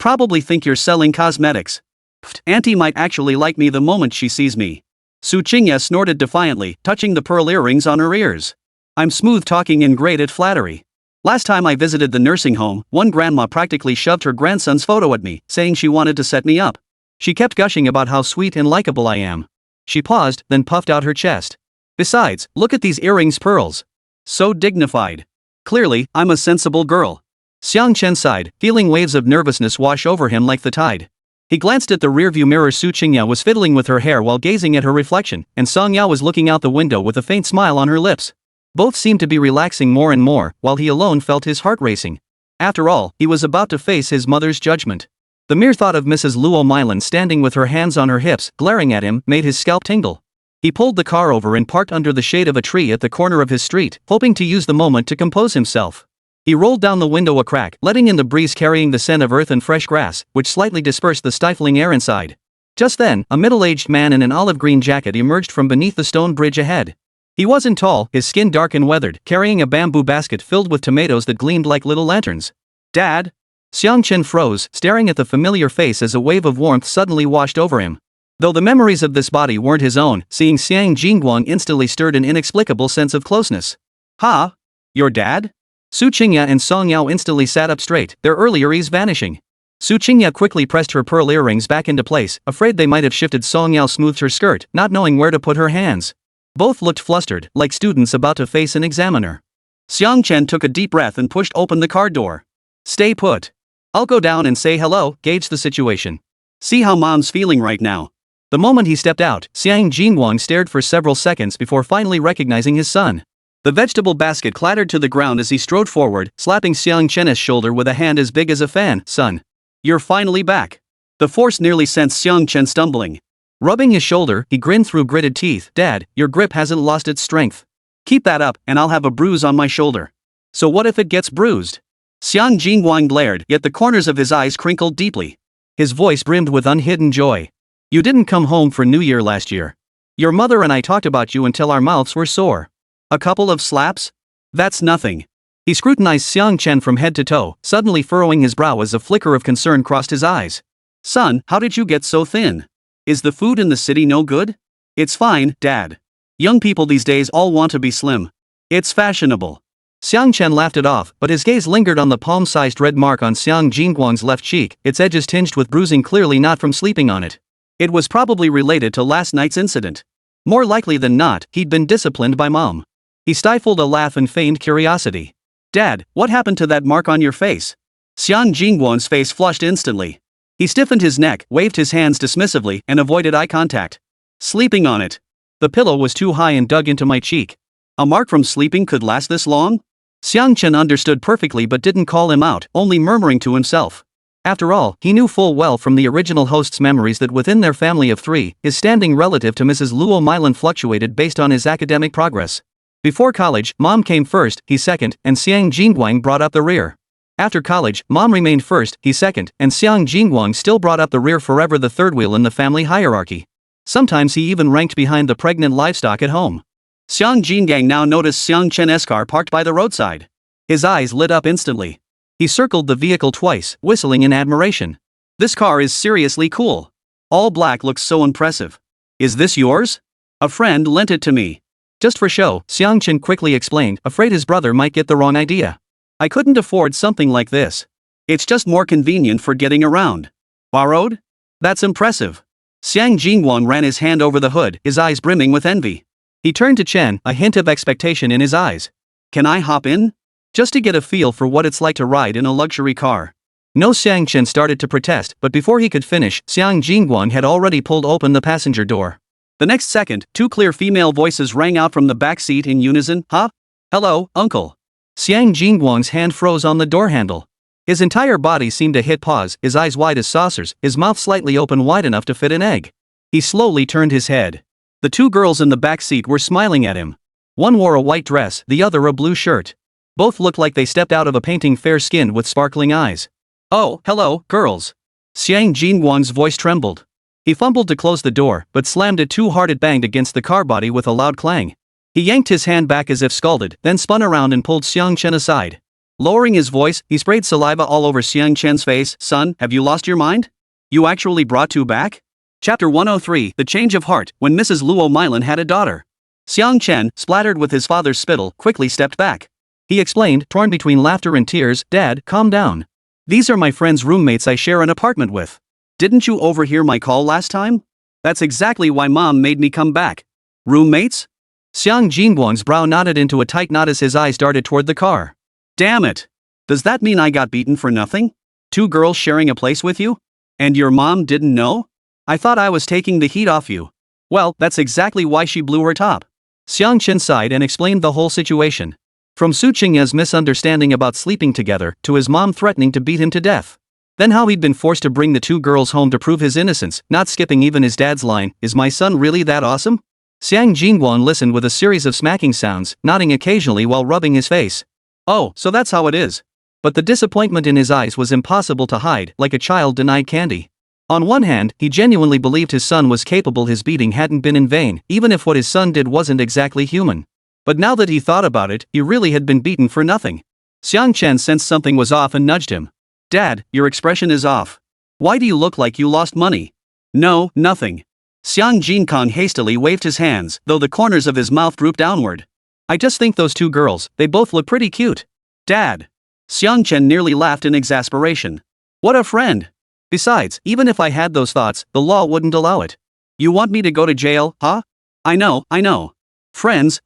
probably think you're selling cosmetics. Pfft, Auntie might actually like me the moment she sees me. Su Qingya snorted defiantly, touching the pearl earrings on her ears. I'm smooth talking and great at flattery. Last time I visited the nursing home, one grandma practically shoved her grandson's photo at me, saying she wanted to set me up. She kept gushing about how sweet and likable I am. She paused, then puffed out her chest. Besides, look at these earrings, pearls. So dignified. Clearly, I'm a sensible girl. Xiang Chen sighed, feeling waves of nervousness wash over him like the tide. He glanced at the rearview mirror. Su Qingya was fiddling with her hair while gazing at her reflection, and Song Yao was looking out the window with a faint smile on her lips. Both seemed to be relaxing more and more, while he alone felt his heart racing. After all, he was about to face his mother's judgment. The mere thought of Mrs. Luo Mylan standing with her hands on her hips, glaring at him, made his scalp tingle. He pulled the car over and parked under the shade of a tree at the corner of his street, hoping to use the moment to compose himself. He rolled down the window a crack, letting in the breeze carrying the scent of earth and fresh grass, which slightly dispersed the stifling air inside. Just then, a middle-aged man in an olive-green jacket emerged from beneath the stone bridge ahead. He wasn't tall, his skin dark and weathered, carrying a bamboo basket filled with tomatoes that gleamed like little lanterns. "Dad?" Xiang Chen froze, staring at the familiar face as a wave of warmth suddenly washed over him. Though the memories of this body weren't his own, seeing Xiang Jingguang instantly stirred an inexplicable sense of closeness. "Ha? Your dad?" Su Qingya and Song Yao instantly sat up straight, their earlier ease vanishing. Su Qingya quickly pressed her pearl earrings back into place, afraid they might have shifted. Song Yao smoothed her skirt, not knowing where to put her hands. Both looked flustered, like students about to face an examiner. Xiang Chen took a deep breath and pushed open the car door. Stay put. I'll go down and say hello, gauge the situation. See how mom's feeling right now. The moment he stepped out, Xiang Jinguang stared for several seconds before finally recognizing his son. The vegetable basket clattered to the ground as he strode forward, slapping Xiang Chen's shoulder with a hand as big as a fan. Son. You're finally back. The force nearly sent Xiang Chen stumbling. Rubbing his shoulder, he grinned through gritted teeth. Dad, your grip hasn't lost its strength. Keep that up, and I'll have a bruise on my shoulder. So what if it gets bruised? Xiang Jinguang glared, yet the corners of his eyes crinkled deeply. His voice brimmed with unhidden joy. You didn't come home for New Year last year. Your mother and I talked about you until our mouths were sore. A couple of slaps? That's nothing. He scrutinized Xiang Chen from head to toe, suddenly furrowing his brow as a flicker of concern crossed his eyes. Son, how did you get so thin? Is the food in the city no good? It's fine, Dad. Young people these days all want to be slim. It's fashionable. Xiang Chen laughed it off, but his gaze lingered on the palm-sized red mark on Xiang Jinguang's left cheek, its edges tinged with bruising, clearly not from sleeping on it. It was probably related to last night's incident. More likely than not, he'd been disciplined by Mom. He stifled a laugh and feigned curiosity. Dad, what happened to that mark on your face? Xiang Jinguang's face flushed instantly. He stiffened his neck, waved his hands dismissively, and avoided eye contact. Sleeping on it. The pillow was too high and dug into my cheek. A mark from sleeping could last this long? Xiang Chen understood perfectly but didn't call him out, only murmuring to himself. After all, he knew full well from the original host's memories that within their family of three, his standing relative to Mrs. Luo Milan fluctuated based on his academic progress. Before college, Mom came first, he second, and Xiang Jinguang brought up the rear. After college, Mom remained first, he second, and Xiang Jinguang still brought up the rear, forever the third wheel in the family hierarchy. Sometimes he even ranked behind the pregnant livestock at home. Xiang Jinguang now noticed Xiang Chen's car parked by the roadside. His eyes lit up instantly. He circled the vehicle twice, whistling in admiration. This car is seriously cool. All black looks so impressive. Is this yours? A friend lent it to me. Just for show, Xiang Chen quickly explained, afraid his brother might get the wrong idea. I couldn't afford something like this. It's just more convenient for getting around. Borrowed? That's impressive. Xiang Jinguang ran his hand over the hood, his eyes brimming with envy. He turned to Chen, a hint of expectation in his eyes. Can I hop in? Just to get a feel for what it's like to ride in a luxury car. No, Xiang Chen started to protest, but before he could finish, Xiang Jinguang had already pulled open the passenger door. The next second, two clear female voices rang out from the back seat in unison. Huh? Hello, uncle. Xiang Jinguang's hand froze on the door handle. His entire body seemed to hit pause, his eyes wide as saucers, his mouth slightly open wide enough to fit an egg. He slowly turned his head. The two girls in the back seat were smiling at him. One wore a white dress, the other a blue shirt. Both looked like they stepped out of a painting, fair-skinned with sparkling eyes. Oh, hello, girls. Xiang Jinguang's voice trembled. He fumbled to close the door, but slammed it too hard it banged against the car body with a loud clang. He yanked his hand back as if scalded, then spun around and pulled Xiang Chen aside. Lowering his voice, he sprayed saliva all over Xiang Chen's face. Son, have you lost your mind? You actually brought two back? Chapter 103, The Change of Heart, when Mrs. Luo Milan had a daughter. Xiang Chen, splattered with his father's spittle, quickly stepped back. He explained, torn between laughter and tears, Dad, calm down. These are my friend's roommates I share an apartment with. Didn't you overhear my call last time? That's exactly why Mom made me come back. Roommates? Xiang Jinguang's brow knotted into a tight knot as his eyes darted toward the car. Damn it! Does that mean I got beaten for nothing? Two girls sharing a place with you? And your mom didn't know? I thought I was taking the heat off you. Well, that's exactly why she blew her top. Xiang Chen sighed and explained the whole situation. From Su Qingya's misunderstanding about sleeping together, to his mom threatening to beat him to death. Then how he'd been forced to bring the two girls home to prove his innocence, not skipping even his dad's line, is my son really that awesome? Xiang Jinguang listened with a series of smacking sounds, nodding occasionally while rubbing his face. Oh, so that's how it is. But the disappointment in his eyes was impossible to hide, like a child denied candy. On one hand, he genuinely believed his son was capable, his beating hadn't been in vain, even if what his son did wasn't exactly human. But now that he thought about it, he really had been beaten for nothing. Xiang Chen sensed something was off and nudged him. Dad, your expression is off. Why do you look like you lost money? No, nothing. Xiang Jinguang hastily waved his hands, though the corners of his mouth drooped downward. I just think those two girls, they both look pretty cute. Dad. Xiang Chen nearly laughed in exasperation. What a friend! Besides, even if I had those thoughts, the law wouldn't allow it. You want me to go to jail, huh? I know. Friends.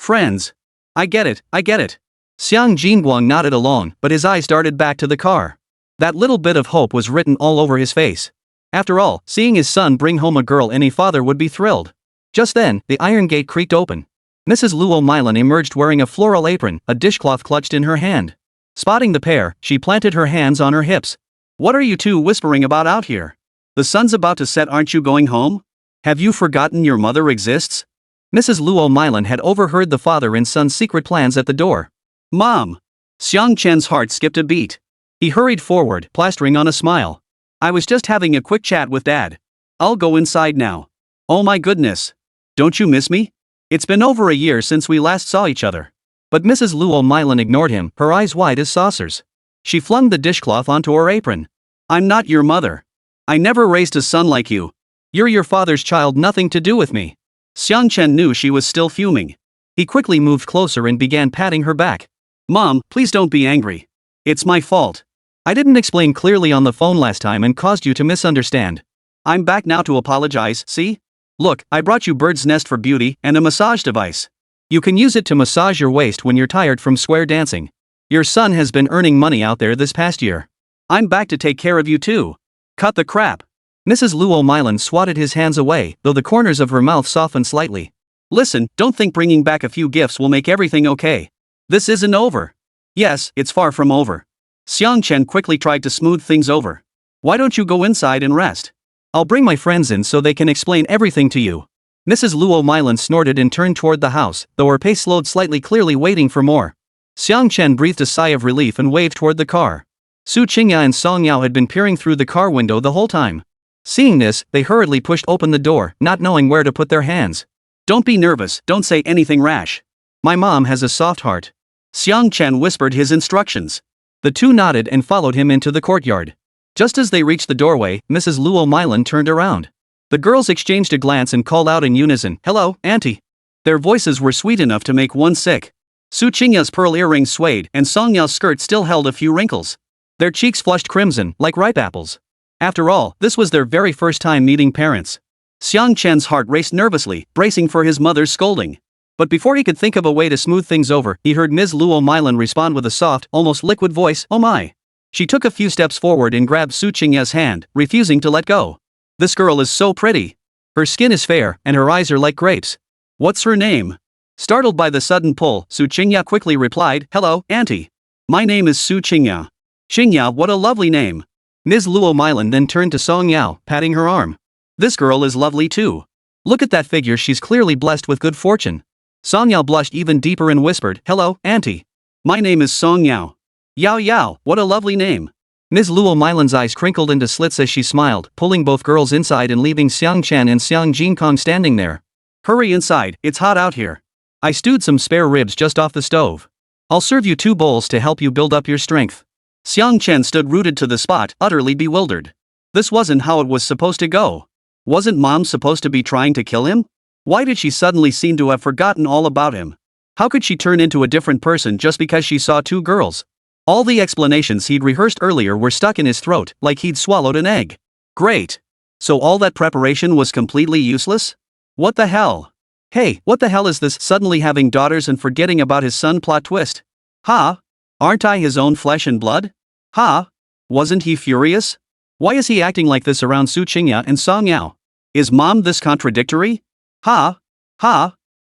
I get it. Xiang Jinguang nodded along, but his eyes darted back to the car. That little bit of hope was written all over his face. After all, seeing his son bring home a girl any father would be thrilled. Just then, the iron gate creaked open. Mrs. Luo Milan emerged wearing a floral apron, a dishcloth clutched in her hand. Spotting the pair, she planted her hands on her hips. What are you two whispering about out here? The sun's about to set, aren't you going home? Have you forgotten your mother exists? Mrs. Luo Milan had overheard the father and son's secret plans at the door. Mom! Xiang Chen's heart skipped a beat. He hurried forward, plastering on a smile. I was just having a quick chat with Dad. I'll go inside now. Oh my goodness. Don't you miss me? It's been over a year since we last saw each other. But Mrs. Luo Milan ignored him, her eyes wide as saucers. She flung the dishcloth onto her apron. I'm not your mother. I never raised a son like you. You're your father's child, nothing to do with me. Xiang Chen knew she was still fuming. He quickly moved closer and began patting her back. Mom, please don't be angry. It's my fault. I didn't explain clearly on the phone last time and caused you to misunderstand. I'm back now to apologize, see? Look, I brought you bird's nest for beauty and a massage device. You can use it to massage your waist when you're tired from square dancing. Your son has been earning money out there this past year. I'm back to take care of you too. Cut the crap. Mrs. Luo Milan swatted his hands away, though the corners of her mouth softened slightly. Listen, don't think bringing back a few gifts will make everything okay. This isn't over. Yes, it's far from over. Xiang Chen quickly tried to smooth things over. Why don't you go inside and rest? I'll bring my friends in so they can explain everything to you. Mrs. Luo Milan snorted and turned toward the house, though her pace slowed slightly, clearly waiting for more. Xiang Chen breathed a sigh of relief and waved toward the car. Su Qingya and Song Yao had been peering through the car window the whole time. Seeing this, they hurriedly pushed open the door, not knowing where to put their hands. Don't be nervous, don't say anything rash. My mom has a soft heart. Xiang Chen whispered his instructions. The two nodded and followed him into the courtyard. Just as they reached the doorway, Mrs. Luo Milan turned around. The girls exchanged a glance and called out in unison, "Hello, Auntie." Their voices were sweet enough to make one sick. Su Qingya's pearl earrings swayed and Song Yao's skirt still held a few wrinkles. Their cheeks flushed crimson, like ripe apples. After all, this was their very first time meeting parents. Xiang Chen's heart raced nervously, bracing for his mother's scolding. But before he could think of a way to smooth things over, he heard Ms. Luo Milan respond with a soft, almost liquid voice, "Oh my." She took a few steps forward and grabbed Su Qingya's hand, refusing to let go. This girl is so pretty. Her skin is fair, and her eyes are like grapes. What's her name? Startled by the sudden pull, Su Qingya quickly replied, "Hello, Auntie. My name is Su Qingya." "Qingya, what a lovely name." Ms. Luo Milan then turned to Song Yao, patting her arm. "This girl is lovely too. Look at that figure, she's clearly blessed with good fortune." Song Yao blushed even deeper and whispered, "Hello, Auntie. My name is Song Yao." Yao, what a lovely name." Ms. Luo Milan's eyes crinkled into slits as she smiled, pulling both girls inside and leaving Xiang Chen and Xiang Jinkong standing there. "Hurry inside, it's hot out here. I stewed some spare ribs just off the stove. I'll serve you 2 bowls to help you build up your strength." Xiang Chen stood rooted to the spot, utterly bewildered. This wasn't how it was supposed to go. Wasn't Mom supposed to be trying to kill him? Why did she suddenly seem to have forgotten all about him? How could she turn into a different person just because she saw 2 girls? All the explanations he'd rehearsed earlier were stuck in his throat, like he'd swallowed an egg. Great. So all that preparation was completely useless? What the hell? Hey, what the hell is this suddenly having daughters and forgetting about his son plot twist? Huh? Aren't I his own flesh and blood? Huh? Wasn't he furious? Why is he acting like this around Su Qingya and Song Yao? Is Mom this contradictory? Huh?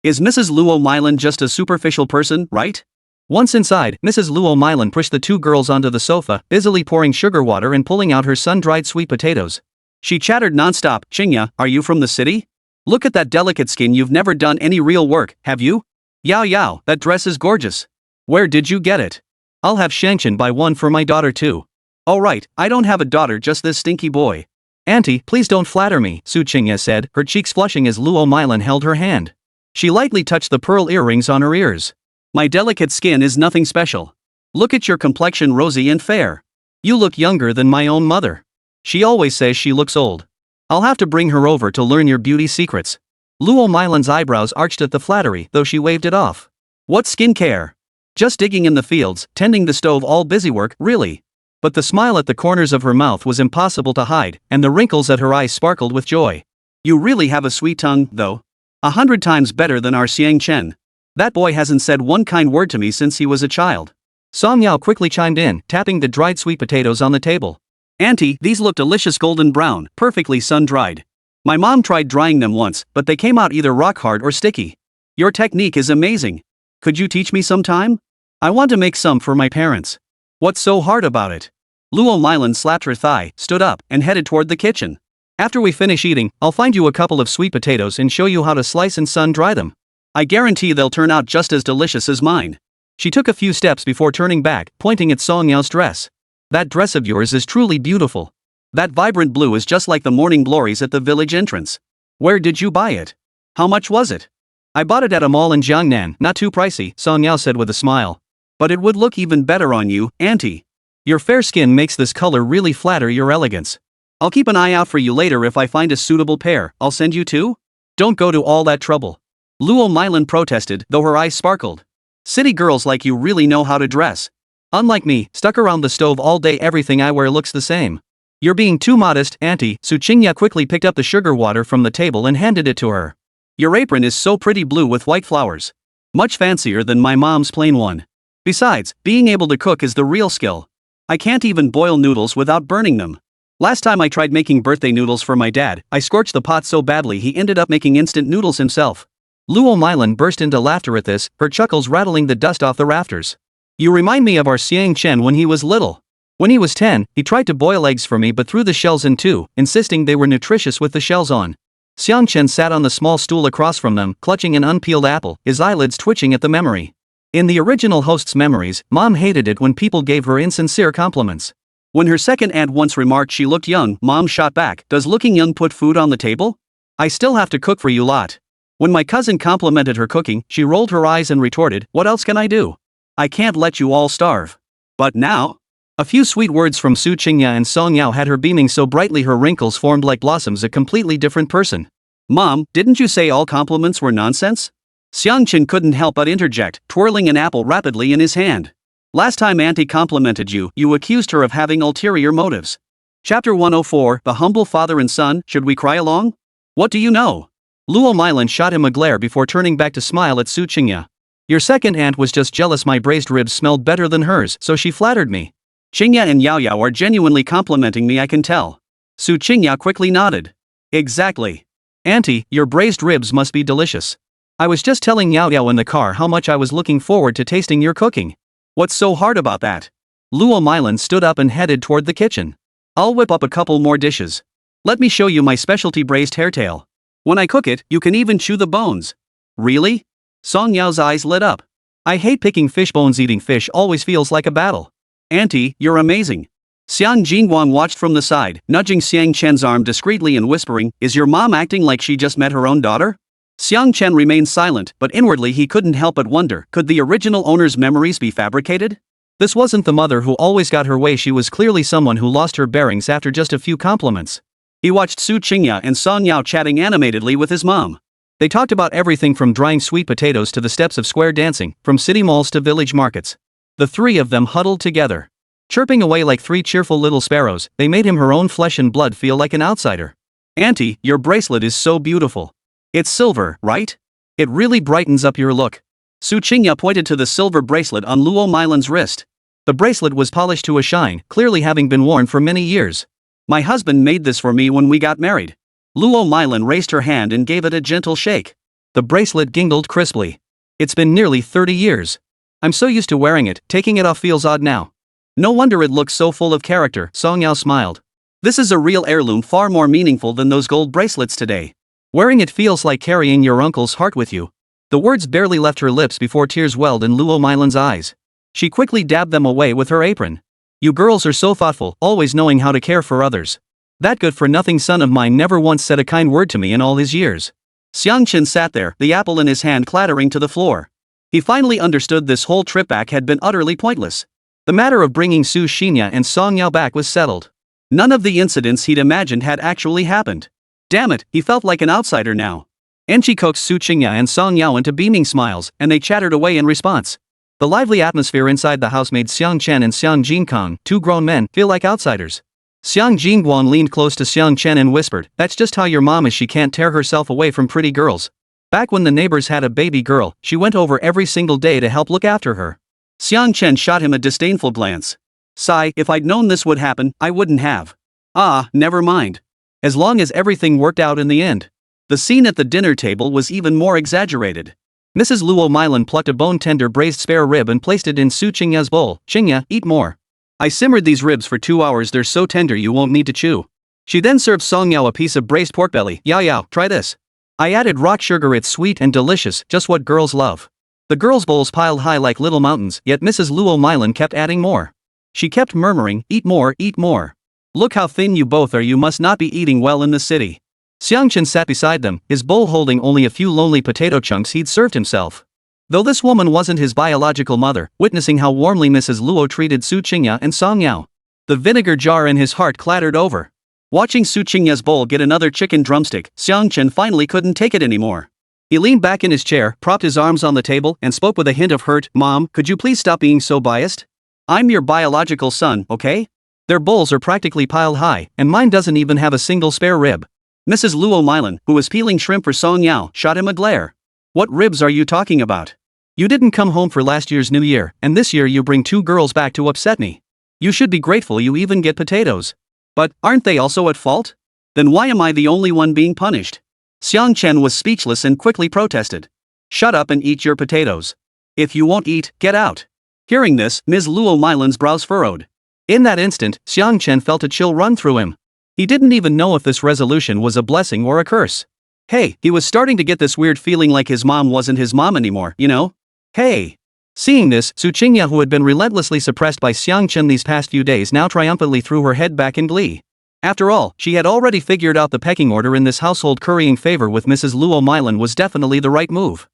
Is Mrs. Luo Milan just a superficial person, right? Once inside, Mrs. Luo Milan pushed the 2 girls onto the sofa, busily pouring sugar water and pulling out her sun-dried sweet potatoes. She chattered nonstop, "Qingya, are you from the city? Look at that delicate skin, you've never done any real work, have you? Yao, that dress is gorgeous. Where did you get it? I'll have Xiang Chen buy one for my daughter too." "Oh right, I don't have a daughter, just this stinky boy." "Auntie, please don't flatter me," Su Qingya said, her cheeks flushing as Luo Milan held her hand. She lightly touched the pearl earrings on her ears. "My delicate skin is nothing special. Look at your complexion, rosy and fair. You look younger than my own mother. She always says she looks old. I'll have to bring her over to learn your beauty secrets." Luo Milan's eyebrows arched at the flattery, though she waved it off. "What skincare? Just digging in the fields, tending the stove, all busy work, really? But the smile at the corners of her mouth was impossible to hide, and the wrinkles at her eyes sparkled with joy. You really have a sweet tongue, though. 100 times better than our Xiang Chen. That boy hasn't said one kind word to me since he was a child. Song Yao quickly chimed in, tapping the dried sweet potatoes on the table. Auntie, these look delicious golden brown, perfectly sun-dried. My mom tried drying them once, but they came out either rock-hard or sticky. Your technique is amazing. Could you teach me sometime? I want to make some for my parents. What's so hard about it? Luo Milan slapped her thigh, stood up, and headed toward the kitchen. After we finish eating, I'll find you a couple of sweet potatoes and show you how to slice and sun-dry them. I guarantee they'll turn out just as delicious as mine. She took a few steps before turning back, pointing at Song Yao's dress. That dress of yours is truly beautiful. That vibrant blue is just like the morning glories at the village entrance. Where did you buy it? How much was it? I bought it at a mall in Jiangnan, not too pricey, Song Yao said with a smile. But it would look even better on you, Auntie. Your fair skin makes this color really flatter your elegance. I'll keep an eye out for you later if I find a suitable pair. I'll send you two? Don't go to all that trouble. Luo Milan protested, though her eyes sparkled. City girls like you really know how to dress. Unlike me, stuck around the stove all day, everything I wear looks the same. You're being too modest, Auntie. Su Qingya quickly picked up the sugar water from the table and handed it to her. Your apron is so pretty blue with white flowers. Much fancier than my mom's plain one. Besides, being able to cook is the real skill. I can't even boil noodles without burning them. Last time I tried making birthday noodles for my dad, I scorched the pot so badly he ended up making instant noodles himself. Luo Milan burst into laughter at this, her chuckles rattling the dust off the rafters. You remind me of our Xiang Chen when he was little. When he was 10, he tried to boil eggs for me but threw the shells in too, insisting they were nutritious with the shells on. Xiang Chen sat on the small stool across from them, clutching an unpeeled apple, his eyelids twitching at the memory. In the original host's memories, Mom hated it when people gave her insincere compliments. When her second aunt once remarked she looked young, Mom shot back, "Does looking young put food on the table? I still have to cook for you lot." When my cousin complimented her cooking, she rolled her eyes and retorted, "What else can I do? I can't let you all starve." But now? A few sweet words from Su Qingya and Song Yao had her beaming so brightly her wrinkles formed like blossoms, a completely different person. Mom, didn't you say all compliments were nonsense? Xiang Chen couldn't help but interject, twirling an apple rapidly in his hand. Last time Auntie complimented you, you accused her of having ulterior motives. Chapter 104, The Humble Father and Son, should we cry along? What do you know? Luo Milan shot him a glare before turning back to smile at Su Qingya. Your second aunt was just jealous my braised ribs smelled better than hers, so she flattered me. Qingya and Yao Yao are genuinely complimenting me, I can tell. Su Qingya quickly nodded. Exactly. Auntie, your braised ribs must be delicious. I was just telling Yao Yao in the car how much I was looking forward to tasting your cooking. What's so hard about that? Luo Milan stood up and headed toward the kitchen. I'll whip up a couple more dishes. Let me show you my specialty braised hairtail. When I cook it, you can even chew the bones. Really? Song Yao's eyes lit up. I hate picking fish bones. Eating fish always feels like a battle. Auntie, you're amazing. Xiang Jingguang watched from the side, nudging Xiang Chen's arm discreetly and whispering, "Is your mom acting like she just met her own daughter?" Xiang Chen remained silent, but inwardly he couldn't help but wonder, could the original owner's memories be fabricated? This wasn't the mother who always got her way, she was clearly someone who lost her bearings after just a few compliments. He watched Su Qingya and Song Yao chatting animatedly with his mom. They talked about everything from drying sweet potatoes to the steps of square dancing, from city malls to village markets. The three of them huddled together. Chirping away like three cheerful little sparrows, they made him her own flesh and blood feel like an outsider. Auntie, your bracelet is so beautiful. It's silver, right? It really brightens up your look. Su Qingya pointed to the silver bracelet on Luo Milan's wrist. The bracelet was polished to a shine, clearly having been worn for many years. My husband made this for me when we got married. Luo Milan raised her hand and gave it a gentle shake. The bracelet gingled crisply. It's been nearly 30 years. I'm so used to wearing it, taking it off feels odd now. No wonder it looks so full of character, Song Yao smiled. This is a real heirloom, far more meaningful than those gold bracelets today. Wearing it feels like carrying your uncle's heart with you. The words barely left her lips before tears welled in Luo Milan's eyes. She quickly dabbed them away with her apron. You girls are so thoughtful, always knowing how to care for others. That good-for-nothing son of mine never once said a kind word to me in all his years. Xiang Chen sat there, the apple in his hand clattering to the floor. He finally understood this whole trip back had been utterly pointless. The matter of bringing Su Qingya and Song Yao back was settled. None of the incidents he'd imagined had actually happened. Damn it, he felt like an outsider now. Enchi coaxed Su Qingya and Song Yao into beaming smiles, and they chattered away in response. The lively atmosphere inside the house made Xiang Chen and Xiang Jingguang, two grown men, feel like outsiders. Xiang Jingguang leaned close to Xiang Chen and whispered, "That's just how your mom is, she can't tear herself away from pretty girls. Back when the neighbors had a baby girl, she went over every single day to help look after her." Xiang Chen shot him a disdainful glance. Sigh, if I'd known this would happen, I wouldn't have. Ah, never mind. As long as everything worked out in the end. The scene at the dinner table was even more exaggerated. Mrs. Luo Milan plucked a bone-tender braised spare rib and placed it in Su Qingya's bowl. "Qingya, eat more. I simmered these ribs for 2 hours, they're so tender you won't need to chew." She then served Song Yao a piece of braised pork belly. "Yao Yao, try this. I added rock sugar, it's sweet and delicious, just what girls love." The girls' bowls piled high like little mountains, yet Mrs. Luo Milan kept adding more. She kept murmuring, "Eat more, eat more. Look how thin you both are, you must not be eating well in the city." Xiang Chen sat beside them, his bowl holding only a few lonely potato chunks he'd served himself. Though this woman wasn't his biological mother, witnessing how warmly Mrs. Luo treated Su Qingya and Song Yao, the vinegar jar in his heart clattered over. Watching Su Qingya's bowl get another chicken drumstick, Xiang Chen finally couldn't take it anymore. He leaned back in his chair, propped his arms on the table, and spoke with a hint of hurt. "Mom, could you please stop being so biased? I'm your biological son, okay? Their bowls are practically piled high, and mine doesn't even have a single spare rib." Mrs. Luo Milan, who was peeling shrimp for Song Yao, shot him a glare. "What ribs are you talking about? You didn't come home for last year's New Year, and this year you bring 2 girls back to upset me. You should be grateful you even get potatoes. But, aren't they also at fault? Then why am I the only one being punished?" Xiang Chen was speechless and quickly protested. "Shut up and eat your potatoes. If you won't eat, get out." Hearing this, Ms. Luo Milan's brows furrowed. In that instant, Xiang Chen felt a chill run through him. He didn't even know if this resolution was a blessing or a curse. Hey, he was starting to get this weird feeling like his mom wasn't his mom anymore, you know? Hey. Seeing this, Su Qingya, who had been relentlessly suppressed by Xiang Chen these past few days, now triumphantly threw her head back in glee. After all, she had already figured out the pecking order in this household. Currying favor with Mrs. Luo Milan was definitely the right move.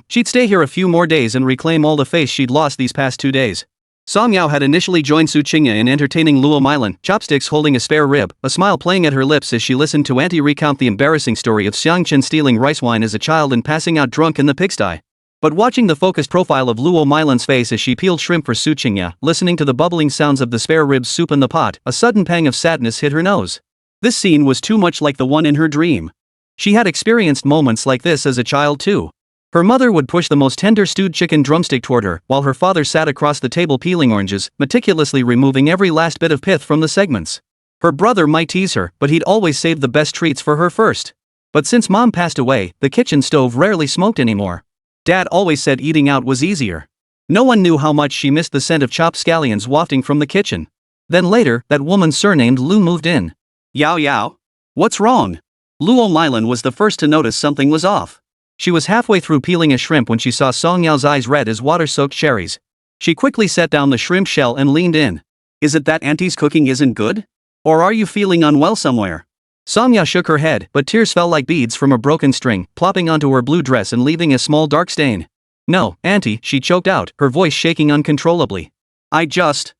She'd stay here a few more days and reclaim all the face she'd lost these past 2 days. Song Yao had initially joined Su Qingya in entertaining Luo Milan, chopsticks holding a spare rib, a smile playing at her lips as she listened to Auntie recount the embarrassing story of Xiang Chen stealing rice wine as a child and passing out drunk in the pigsty. But watching the focused profile of Luo Milan's face as she peeled shrimp for Su Qingya, listening to the bubbling sounds of the spare rib soup in the pot, a sudden pang of sadness hit her nose. This scene was too much like the one in her dream. She had experienced moments like this as a child too. Her mother would push the most tender stewed chicken drumstick toward her, while her father sat across the table peeling oranges, meticulously removing every last bit of pith from the segments. Her brother might tease her, but he'd always save the best treats for her first. But since mom passed away, the kitchen stove rarely smoked anymore. Dad always said eating out was easier. No one knew how much she missed the scent of chopped scallions wafting from the kitchen. Then later, that woman surnamed Lu moved in. "Yao Yao? What's wrong?" Luo Milan was the first to notice something was off. She was halfway through peeling a shrimp when she saw Song Yao's eyes red as water-soaked cherries. She quickly set down the shrimp shell and leaned in. "Is it that Auntie's cooking isn't good? Or are you feeling unwell somewhere?" Song Yao shook her head, but tears fell like beads from a broken string, plopping onto her blue dress and leaving a small dark stain. "No, Auntie," she choked out, her voice shaking uncontrollably. I just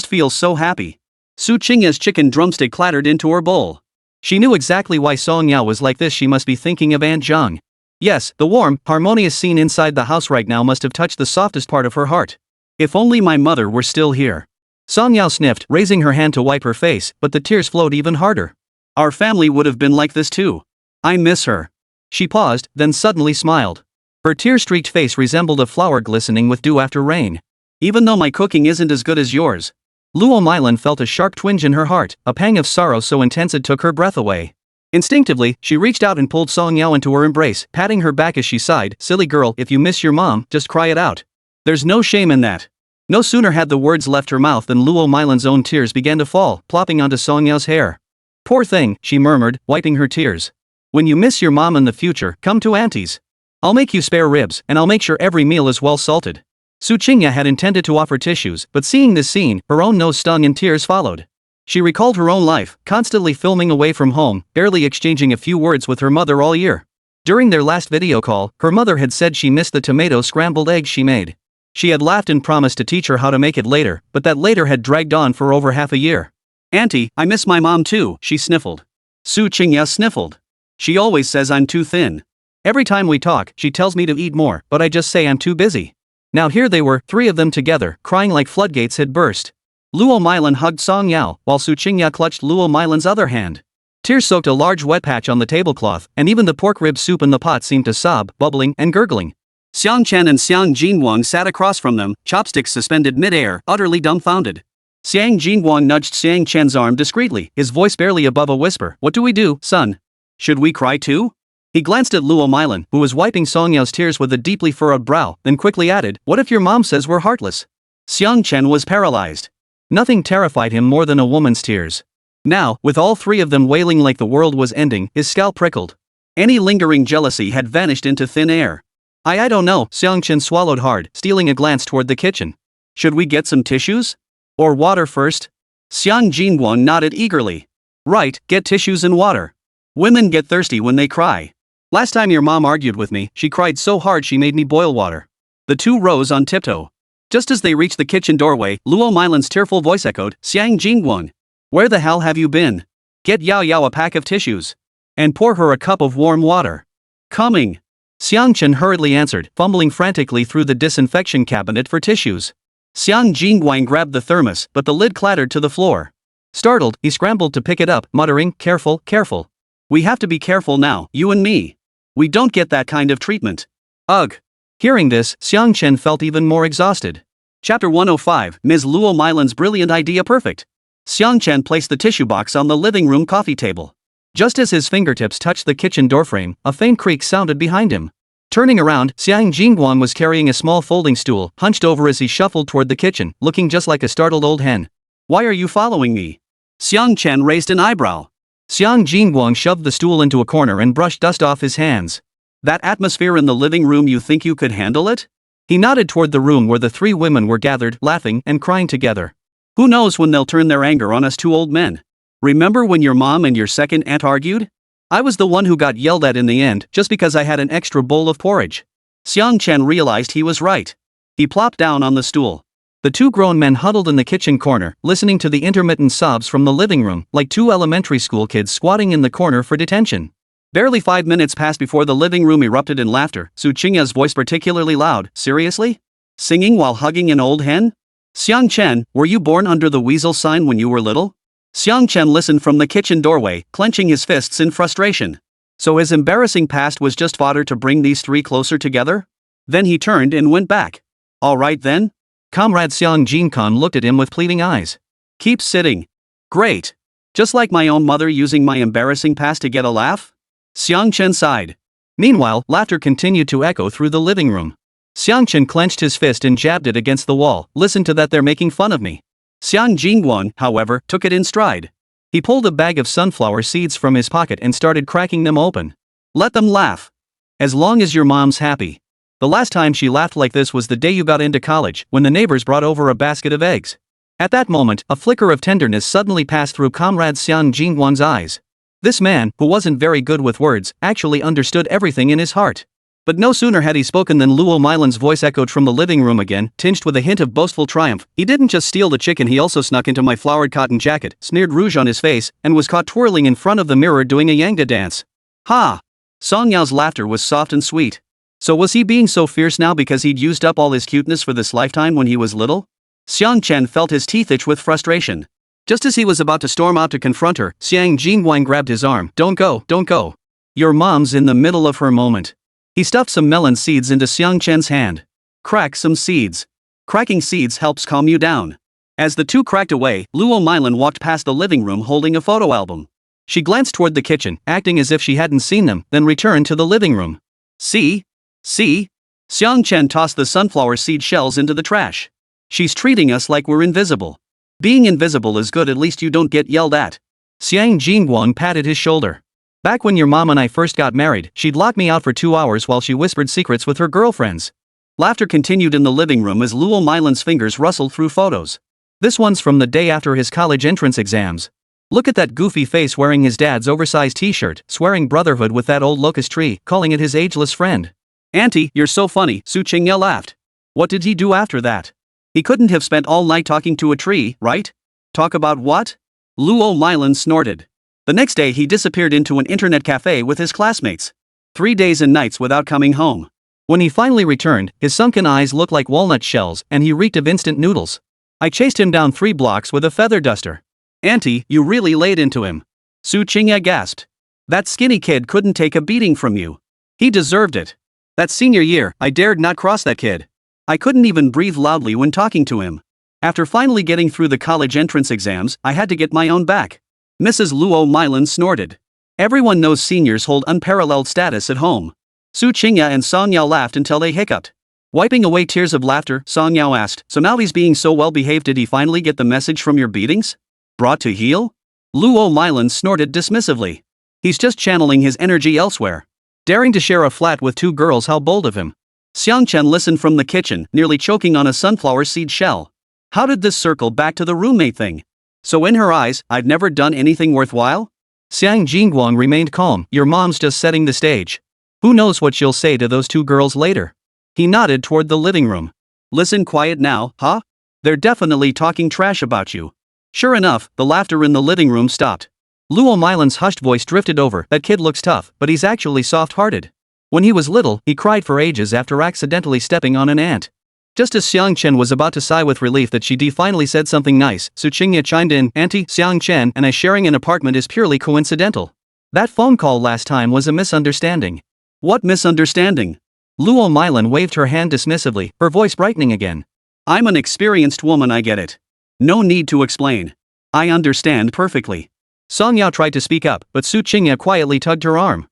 feel so happy." Su Qingya's chicken drumstick clattered into her bowl. She knew exactly why Song Yao was like this. She must be thinking of Aunt Zhang. Yes, the warm, harmonious scene inside the house right now must have touched the softest part of her heart. "If only my mother were still here." Song Yao sniffed, raising her hand to wipe her face, but the tears flowed even harder. "Our family would have been like this too. I miss her." She paused, then suddenly smiled. Her tear-streaked face resembled a flower glistening with dew after rain. "Even though my cooking isn't as good as yours." Luo Milan felt a sharp twinge in her heart, a pang of sorrow so intense it took her breath away. Instinctively, she reached out and pulled Song Yao into her embrace, patting her back as she sighed. "Silly girl, if you miss your mom, just cry it out. There's no shame in that." No sooner had the words left her mouth than Luo Milan's own tears began to fall, plopping onto Song Yao's hair. "Poor thing," she murmured, wiping her tears. "When you miss your mom in the future, come to Auntie's. I'll make you spare ribs, and I'll make sure every meal is well salted." Su Qingya had intended to offer tissues, but seeing this scene, her own nose stung and tears followed. She recalled her own life, constantly filming away from home, barely exchanging a few words with her mother all year. During their last video call, her mother had said she missed the tomato scrambled eggs she made. She had laughed and promised to teach her how to make it later, but that later had dragged on for over half a year. "Auntie, I miss my mom too," she sniffled. Su Qingya sniffled. "She always says I'm too thin. Every time we talk, she tells me to eat more, but I just say I'm too busy." Now here they were, three of them together, crying like floodgates had burst. Luo Milan hugged Song Yao, while Su Qingya clutched Luo Milan's other hand. Tears soaked a large wet patch on the tablecloth, and even the pork rib soup in the pot seemed to sob, bubbling, and gurgling. Xiang Chen and Xiang Jinguang sat across from them, chopsticks suspended mid-air, utterly dumbfounded. Xiang Jinguang nudged Xiang Chen's arm discreetly, his voice barely above a whisper. "What do we do, son? Should we cry too?" He glanced at Luo Milan, who was wiping Song Yao's tears with a deeply furrowed brow, then quickly added, "What if your mom says we're heartless?" Xiang Chen was paralyzed. Nothing terrified him more than a woman's tears. Now, with all three of them wailing like the world was ending, his scalp prickled. Any lingering jealousy had vanished into thin air. I don't know, Xiang Chen swallowed hard, stealing a glance toward the kitchen. "Should we get some tissues? Or water first?" Xiang Jinguang nodded eagerly. "Right, get tissues and water. Women get thirsty when they cry. Last time your mom argued with me, she cried so hard she made me boil water." The two rose on tiptoe. Just as they reached the kitchen doorway, Luo Milan's tearful voice echoed, "Xiang Jinguang. Where the hell have you been? Get Yao Yao a pack of tissues. And pour her a cup of warm water." "Coming." Xiang Chen hurriedly answered, fumbling frantically through the disinfection cabinet for tissues. Xiang Jinguang grabbed the thermos, but the lid clattered to the floor. Startled, he scrambled to pick it up, muttering, "Careful, careful. We have to be careful now, you and me. We don't get that kind of treatment." Ugh. Hearing this, Xiang Chen felt even more exhausted. Chapter 105, Ms. Luo Milan's brilliant idea perfect. Xiang Chen placed the tissue box on the living room coffee table. Just as his fingertips touched the kitchen doorframe, a faint creak sounded behind him. Turning around, Xiang Jinguang was carrying a small folding stool, hunched over as he shuffled toward the kitchen, looking just like a startled old hen. "Why are you following me?" Xiang Chen raised an eyebrow. Xiang Jinguang shoved the stool into a corner and brushed dust off his hands. "That atmosphere in the living room, you think you could handle it?" He nodded toward the room where the three women were gathered, laughing and crying together. "Who knows when they'll turn their anger on us two old men? Remember when your mom and your second aunt argued? I was the one who got yelled at in the end, just because I had an extra bowl of porridge." Xiang Chen realized he was right. He plopped down on the stool. The two grown men huddled in the kitchen corner, listening to the intermittent sobs from the living room, like two elementary school kids squatting in the corner for detention. Barely 5 minutes passed before the living room erupted in laughter, Su Qingya's voice particularly loud. "Seriously? Singing while hugging an old hen? Xiang Chen, were you born under the weasel sign when you were little?" Xiang Chen listened from the kitchen doorway, clenching his fists in frustration. So his embarrassing past was just fodder to bring these three closer together? Then he turned and went back. "All right then." Comrade Xiang Jinkan looked at him with pleading eyes. "Keep sitting." "Great. Just like my own mother using my embarrassing past to get a laugh?" Xiang Chen sighed. Meanwhile, laughter continued to echo through the living room. Xiang Chen clenched his fist and jabbed it against the wall. "Listen to that, they're making fun of me." Xiang Jinguang, however, took it in stride. He pulled a bag of sunflower seeds from his pocket and started cracking them open. "Let them laugh. As long as your mom's happy. The last time she laughed like this was the day you got into college, when the neighbors brought over a basket of eggs." At that moment, a flicker of tenderness suddenly passed through Comrade Xiang Jinguang's eyes. This man, who wasn't very good with words, actually understood everything in his heart. But no sooner had he spoken than Luo Milan's voice echoed from the living room again, tinged with a hint of boastful triumph. "He didn't just steal the chicken, he also snuck into my flowered cotton jacket, smeared rouge on his face, and was caught twirling in front of the mirror doing a yangda dance." Ha! Song Yao's laughter was soft and sweet. So was he being so fierce now because he'd used up all his cuteness for this lifetime when he was little? Xiang Chen felt his teeth itch with frustration. Just as he was about to storm out to confront her, Xiang Jinguang grabbed his arm. Don't go. Your mom's in the middle of her moment." He stuffed some melon seeds into Xiang Chen's hand. "Crack some seeds. Cracking seeds helps calm you down." As the two cracked away, Luo Milan walked past the living room holding a photo album. She glanced toward the kitchen, acting as if she hadn't seen them, then returned to the living room. See? Xiang Chen tossed the sunflower seed shells into the trash. "She's treating us like we're invisible. Being invisible is good, at least you don't get yelled at." Xiang Jinguang patted his shoulder. "Back when your mom and I first got married, she'd lock me out for 2 hours while she whispered secrets with her girlfriends." Laughter continued in the living room as Luo Milan's fingers rustled through photos. "This one's from the day after his college entrance exams. Look at that goofy face wearing his dad's oversized t-shirt, swearing brotherhood with that old locust tree, calling it his ageless friend." "Auntie, you're so funny," Su Qingya laughed. "What did he do after that? He couldn't have spent all night talking to a tree, right?" "Talk about what?" Luo Milan snorted. The next day he disappeared into an internet cafe with his classmates. 3 days and nights without coming home. When he finally returned, his sunken eyes looked like walnut shells and he reeked of instant noodles. I chased him down 3 blocks with a feather duster. Auntie, you really laid into him. Su Qingya gasped. That skinny kid couldn't take a beating from you. He deserved it. That senior year, I dared not cross that kid. I couldn't even breathe loudly when talking to him. After finally getting through the college entrance exams, I had to get my own back. Mrs. Luo Milan snorted. Everyone knows seniors hold unparalleled status at home. Su Qingya and Song Yao laughed until they hiccuped. Wiping away tears of laughter, Song Yao asked, so now he's being so well behaved, did he finally get the message from your beatings? Brought to heel? Luo Milan snorted dismissively. He's just channeling his energy elsewhere. Daring to share a flat with 2 girls, how bold of him. Xiang Chen listened from the kitchen, nearly choking on a sunflower seed shell. How did this circle back to the roommate thing? So in her eyes, I'd never done anything worthwhile? Xiang Jingguang remained calm. Your mom's just setting the stage. Who knows what she'll say to those 2 girls later? He nodded toward the living room. Listen quiet now, huh? They're definitely talking trash about you. Sure enough, the laughter in the living room stopped. Luo Milan's hushed voice drifted over. That kid looks tough, but he's actually soft-hearted. When he was little, he cried for ages after accidentally stepping on an ant. Just as Xiang Chen was about to sigh with relief that she finally said something nice, Su Qingya chimed in, Auntie, Xiang Chen and I sharing an apartment is purely coincidental. That phone call last time was a misunderstanding. What misunderstanding? Luo Milan waved her hand dismissively, her voice brightening again. I'm an experienced woman, I get it. No need to explain. I understand perfectly. Song Yao tried to speak up, but Su Qingya quietly tugged her arm.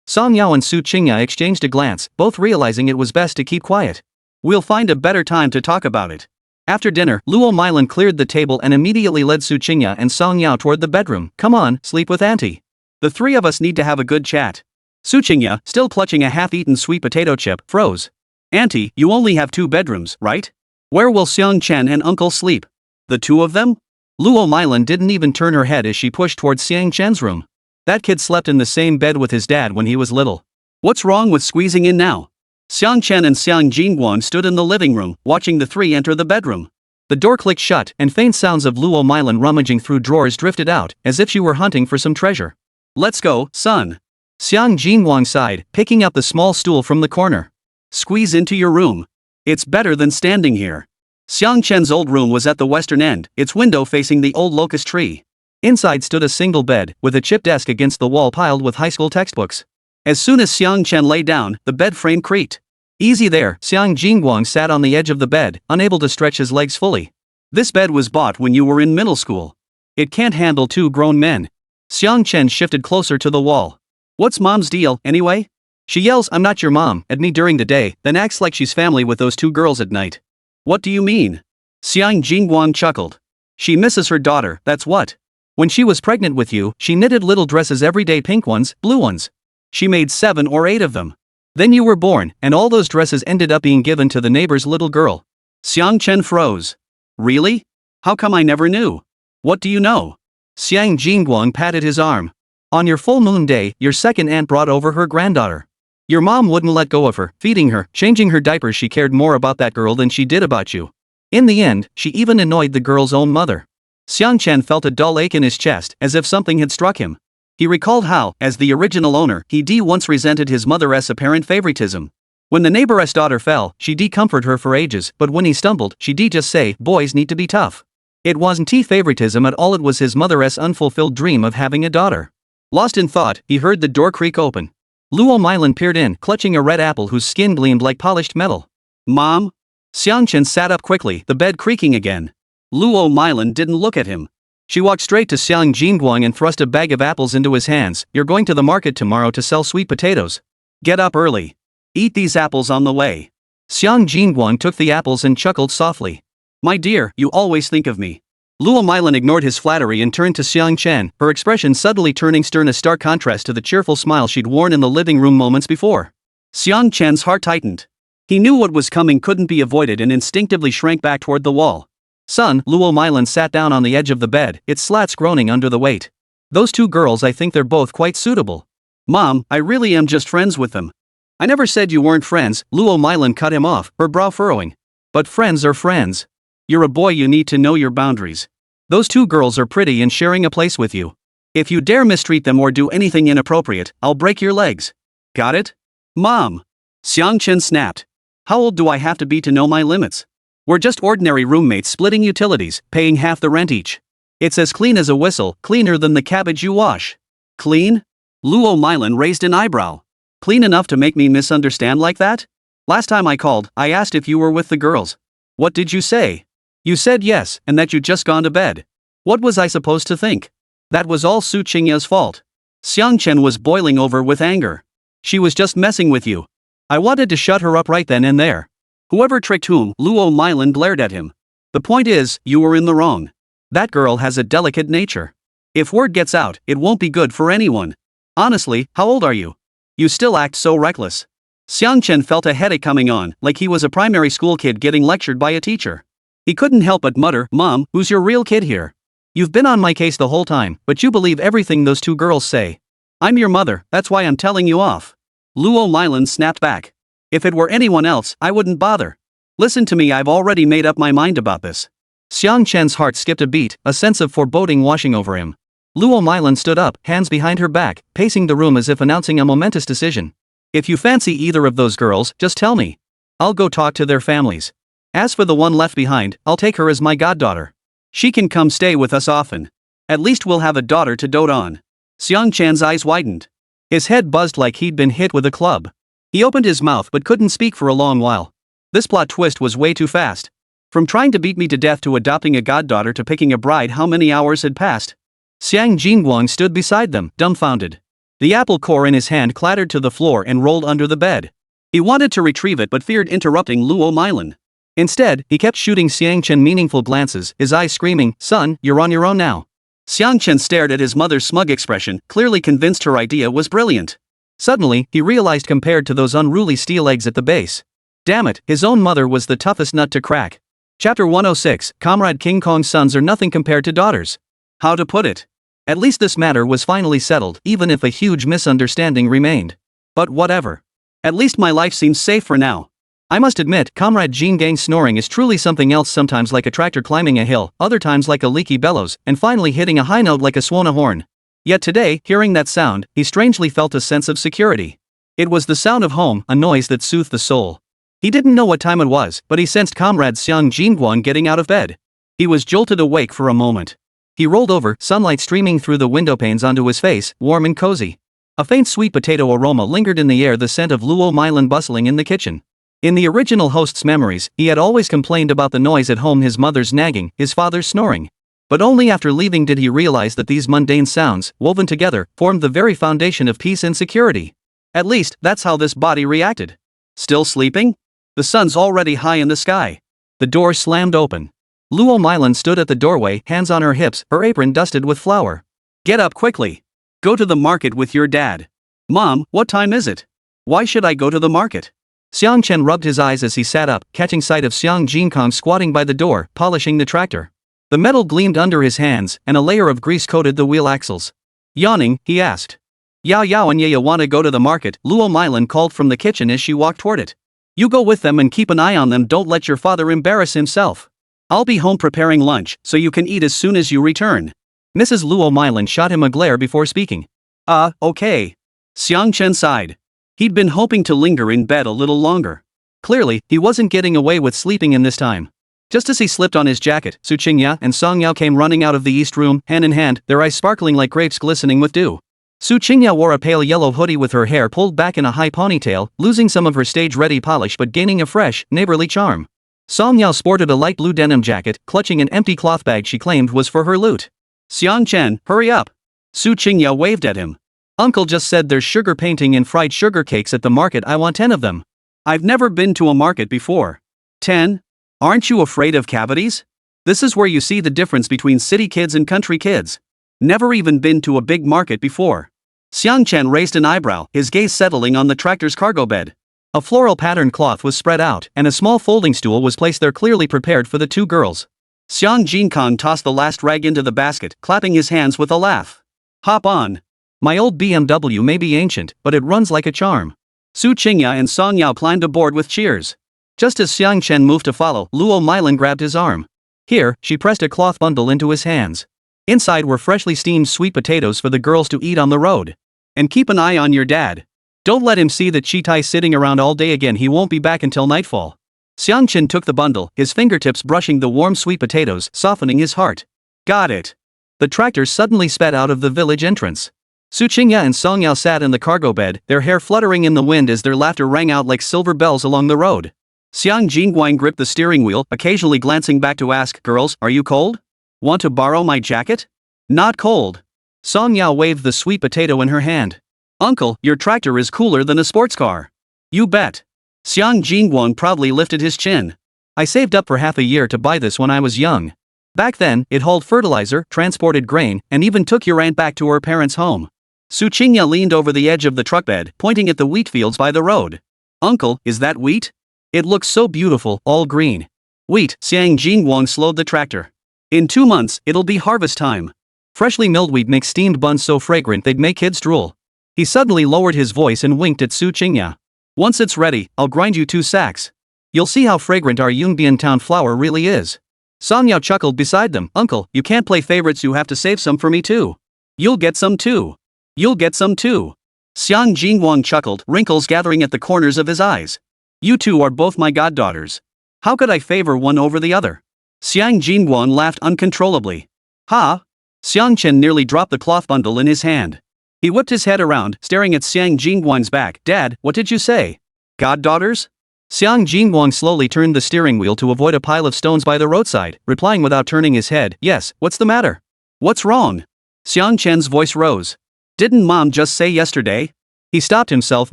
Song Yao and Su Qingya exchanged a glance, both realizing it was best to keep quiet. We'll find a better time to talk about it. After dinner, Luo Milan cleared the table and immediately led Su Qingya and Song Yao toward the bedroom. Come on, sleep with Auntie. The 3 of us need to have a good chat. Su Qingya, still clutching a half-eaten sweet potato chip, froze. Auntie, you only have 2 bedrooms, right? Where will Xiang Chen and Uncle sleep? The 2 of them? Luo Milan didn't even turn her head as she pushed towards Xiang Chen's room. That kid slept in the same bed with his dad when he was little. What's wrong with squeezing in now? Xiang Chen and Xiang Jingguan stood in the living room, watching the 3 enter the bedroom. The door clicked shut, and faint sounds of Luo Milan rummaging through drawers drifted out, as if she were hunting for some treasure. Let's go, son. Xiang Jingguang sighed, picking up the small stool from the corner. Squeeze into your room. It's better than standing here. Xiang Chen's old room was at the western end, its window facing the old locust tree. Inside stood a single bed, with a chip desk against the wall piled with high school textbooks. As soon as Xiang Chen lay down, the bed frame creaked. Easy there, Xiang Jingguang sat on the edge of the bed, unable to stretch his legs fully. This bed was bought when you were in middle school. It can't handle 2 grown men. Xiang Chen shifted closer to the wall. What's mom's deal, anyway? She yells, I'm not your mom, at me during the day, then acts like she's family with those 2 girls at night. What do you mean? Xiang Jingguang chuckled. She misses her daughter, that's what. When she was pregnant with you, she knitted little dresses every day, pink ones, blue ones. She made 7 or 8 of them. Then you were born, and all those dresses ended up being given to the neighbor's little girl. Xiang Chen froze. Really? How come I never knew? What do you know? Xiang Jingguang patted his arm. On your full moon day, your second aunt brought over her granddaughter. Your mom wouldn't let go of her, feeding her, changing her diapers. She cared more about that girl than she did about you. In the end, she even annoyed the girl's own mother. Xiang Chen felt a dull ache in his chest, as if something had struck him. He recalled how, as the original owner, he once resented his mother's apparent favoritism. When the neighbor's daughter fell, she comforted her for ages, but when he stumbled, she just say, boys need to be tough. It wasn't favoritism at all, it was his mother's unfulfilled dream of having a daughter. Lost in thought, he heard the door creak open. Luo Milan peered in, clutching a red apple whose skin gleamed like polished metal. Mom? Xiang Chen sat up quickly, the bed creaking again. Luo Milan didn't look at him. She walked straight to Xiang Jingguang and thrust a bag of apples into his hands. You're going to the market tomorrow to sell sweet potatoes. Get up early. Eat these apples on the way. Xiang Jingguang took the apples and chuckled softly. My dear, you always think of me. Luo Milan ignored his flattery and turned to Xiang Chen, her expression suddenly turning stern, a stark contrast to the cheerful smile she'd worn in the living room moments before. Xiang Chen's heart tightened. He knew what was coming couldn't be avoided and instinctively shrank back toward the wall. Son, Luo Milan sat down on the edge of the bed, its slats groaning under the weight. Those 2 girls, I think they're both quite suitable. Mom, I really am just friends with them. I never said you weren't friends, Luo Milan cut him off, her brow furrowing. But friends are friends. You're a boy, you need to know your boundaries. Those 2 girls are pretty and sharing a place with you. If you dare mistreat them or do anything inappropriate, I'll break your legs. Got it? Mom! Xiang Chen snapped. How old do I have to be to know my limits? We're just ordinary roommates splitting utilities, paying half the rent each. It's as clean as a whistle, cleaner than the cabbage you wash. Clean? Luo Milan raised an eyebrow. Clean enough to make me misunderstand like that? Last time I called, I asked if you were with the girls. What did you say? You said yes, and that you'd just gone to bed. What was I supposed to think? That was all Su Qingya's fault. Xiang Chen was boiling over with anger. She was just messing with you. I wanted to shut her up right then and there. Whoever tricked whom, Luo Milan glared at him. The point is, you were in the wrong. That girl has a delicate nature. If word gets out, it won't be good for anyone. Honestly, how old are you? You still act so reckless. Xiang Chen felt a headache coming on, like he was a primary school kid getting lectured by a teacher. He couldn't help but mutter, Mom, who's your real kid here? You've been on my case the whole time, but you believe everything those two girls say. I'm your mother, that's why I'm telling you off. Luo Milan snapped back. If it were anyone else, I wouldn't bother. Listen to me, I've already made up my mind about this. Xiang Chen's heart skipped a beat, a sense of foreboding washing over him. Luo Milan stood up, hands behind her back, pacing the room as if announcing a momentous decision. If you fancy either of those girls, just tell me. I'll go talk to their families. As for the one left behind, I'll take her as my goddaughter. She can come stay with us often. At least we'll have a daughter to dote on. Xiang Chan's eyes widened. His head buzzed like he'd been hit with a club. He opened his mouth but couldn't speak for a long while. This plot twist was way too fast. From trying to beat me to death to adopting a goddaughter to picking a bride, how many hours had passed? Xiang Jingguang stood beside them, dumbfounded. The apple core in his hand clattered to the floor and rolled under the bed. He wanted to retrieve it but feared interrupting Luo Milan. Instead, he kept shooting Xiang Chen meaningful glances, his eyes screaming, Son, you're on your own now. Xiang Chen stared at his mother's smug expression, clearly convinced her idea was brilliant. Suddenly, he realized compared to those unruly steel eggs at the base. Damn it, his own mother was the toughest nut to crack. Chapter 106, Comrade King Kong's sons are nothing compared to daughters. How to put it? At least this matter was finally settled, even if a huge misunderstanding remained. But whatever. At least my life seems safe for now. I must admit, Comrade Jean Gang's snoring is truly something else, sometimes like a tractor climbing a hill, other times like a leaky bellows, and finally hitting a high note like a swan horn. Yet today, hearing that sound, he strangely felt a sense of security. It was the sound of home, a noise that soothed the soul. He didn't know what time it was, but he sensed Comrade Xiang Jingguang getting out of bed. He was jolted awake for a moment. He rolled over, sunlight streaming through the window panes onto his face, warm and cozy. A faint sweet potato aroma lingered in the air, the scent of Luo Milan bustling in the kitchen. In the original host's memories, he had always complained about the noise at home, his mother's nagging, his father's snoring. But only after leaving did he realize that these mundane sounds, woven together, formed the very foundation of peace and security. At least, that's how this body reacted. Still sleeping? The sun's already high in the sky. The door slammed open. Luo Milan stood at the doorway, hands on her hips, her apron dusted with flour. Get up quickly. Go to the market with your dad. Mom, what time is it? Why should I go to the market? Xiang Chen rubbed his eyes as he sat up, catching sight of Xiang Jingkong squatting by the door, polishing the tractor. The metal gleamed under his hands, and a layer of grease coated the wheel axles. Yawning, he asked. Yao Yao and Yaya want to go to the market, Luo Milan called from the kitchen as she walked toward it. You go with them and keep an eye on them, don't let your father embarrass himself. I'll be home preparing lunch, so you can eat as soon as you return. Mrs. Luo Milan shot him a glare before speaking. Okay. Xiang Chen sighed. He'd been hoping to linger in bed a little longer. Clearly, he wasn't getting away with sleeping in this time. Just as he slipped on his jacket, Su Qingya and Song Yao came running out of the east room, hand in hand, their eyes sparkling like grapes glistening with dew. Su Qingya wore a pale yellow hoodie with her hair pulled back in a high ponytail, losing some of her stage-ready polish but gaining a fresh, neighborly charm. Song Yao sported a light blue denim jacket, clutching an empty cloth bag she claimed was for her loot. Xiang Chen, hurry up. Su Qingya waved at him. Uncle just said there's sugar painting and fried sugar cakes at the market, I want 10 of them. I've never been to a market before. 10? Aren't you afraid of cavities? This is where you see the difference between city kids and country kids. Never even been to a big market before. Xiang Chen raised an eyebrow, his gaze settling on the tractor's cargo bed. A floral patterned cloth was spread out, and a small folding stool was placed there, clearly prepared for the two girls. Xiang Jingkong tossed the last rag into the basket, clapping his hands with a laugh. Hop on. My old BMW may be ancient, but it runs like a charm. Su Qingya and Song Yao climbed aboard with cheers. Just as Xiang Chen moved to follow, Luo Milan grabbed his arm. Here, she pressed a cloth bundle into his hands. Inside were freshly steamed sweet potatoes for the girls to eat on the road. And keep an eye on your dad. Don't let him see that Chitai sitting around all day again. He won't be back until nightfall. Xiang Chen took the bundle, his fingertips brushing the warm sweet potatoes, softening his heart. Got it. The tractor suddenly sped out of the village entrance. Su Qingya and Song Yao sat in the cargo bed, their hair fluttering in the wind as their laughter rang out like silver bells along the road. Xiang Jingguang gripped the steering wheel, occasionally glancing back to ask, "Girls, are you cold? Want to borrow my jacket?" "Not cold." Song Yao waved the sweet potato in her hand. "Uncle, your tractor is cooler than a sports car." "You bet." Xiang Jingguang proudly lifted his chin. "I saved up for half a year to buy this when I was young. Back then, it hauled fertilizer, transported grain, and even took your aunt back to her parents' home." Su Qingya leaned over the edge of the truck bed, pointing at the wheat fields by the road. "Uncle, is that wheat? It looks so beautiful, all green." "Wheat." Xiang Jingguang slowed the tractor. "In 2 months, it'll be harvest time. Freshly milled wheat makes steamed buns so fragrant they'd make kids drool." He suddenly lowered his voice and winked at Su Qingya. "Once it's ready, I'll grind you 2 sacks. You'll see how fragrant our Yunbian town flour really is." Song Yao chuckled beside them. "Uncle, you can't play favorites, you have to save some for me too." "You'll get some too. You'll get some too." Xiang Jingguang chuckled, wrinkles gathering at the corners of his eyes. "You two are both my goddaughters. How could I favor one over the other?" Xiang Jingguang laughed uncontrollably. "Ha!" Xiang Chen nearly dropped the cloth bundle in his hand. He whipped his head around, staring at Xiang Jingguang's back. "Dad, what did you say? Goddaughters?" Xiang Jingguang slowly turned the steering wheel to avoid a pile of stones by the roadside, replying without turning his head, "Yes, what's the matter? What's wrong?" Xiang Chen's voice rose. "Didn't Mom just say yesterday?" He stopped himself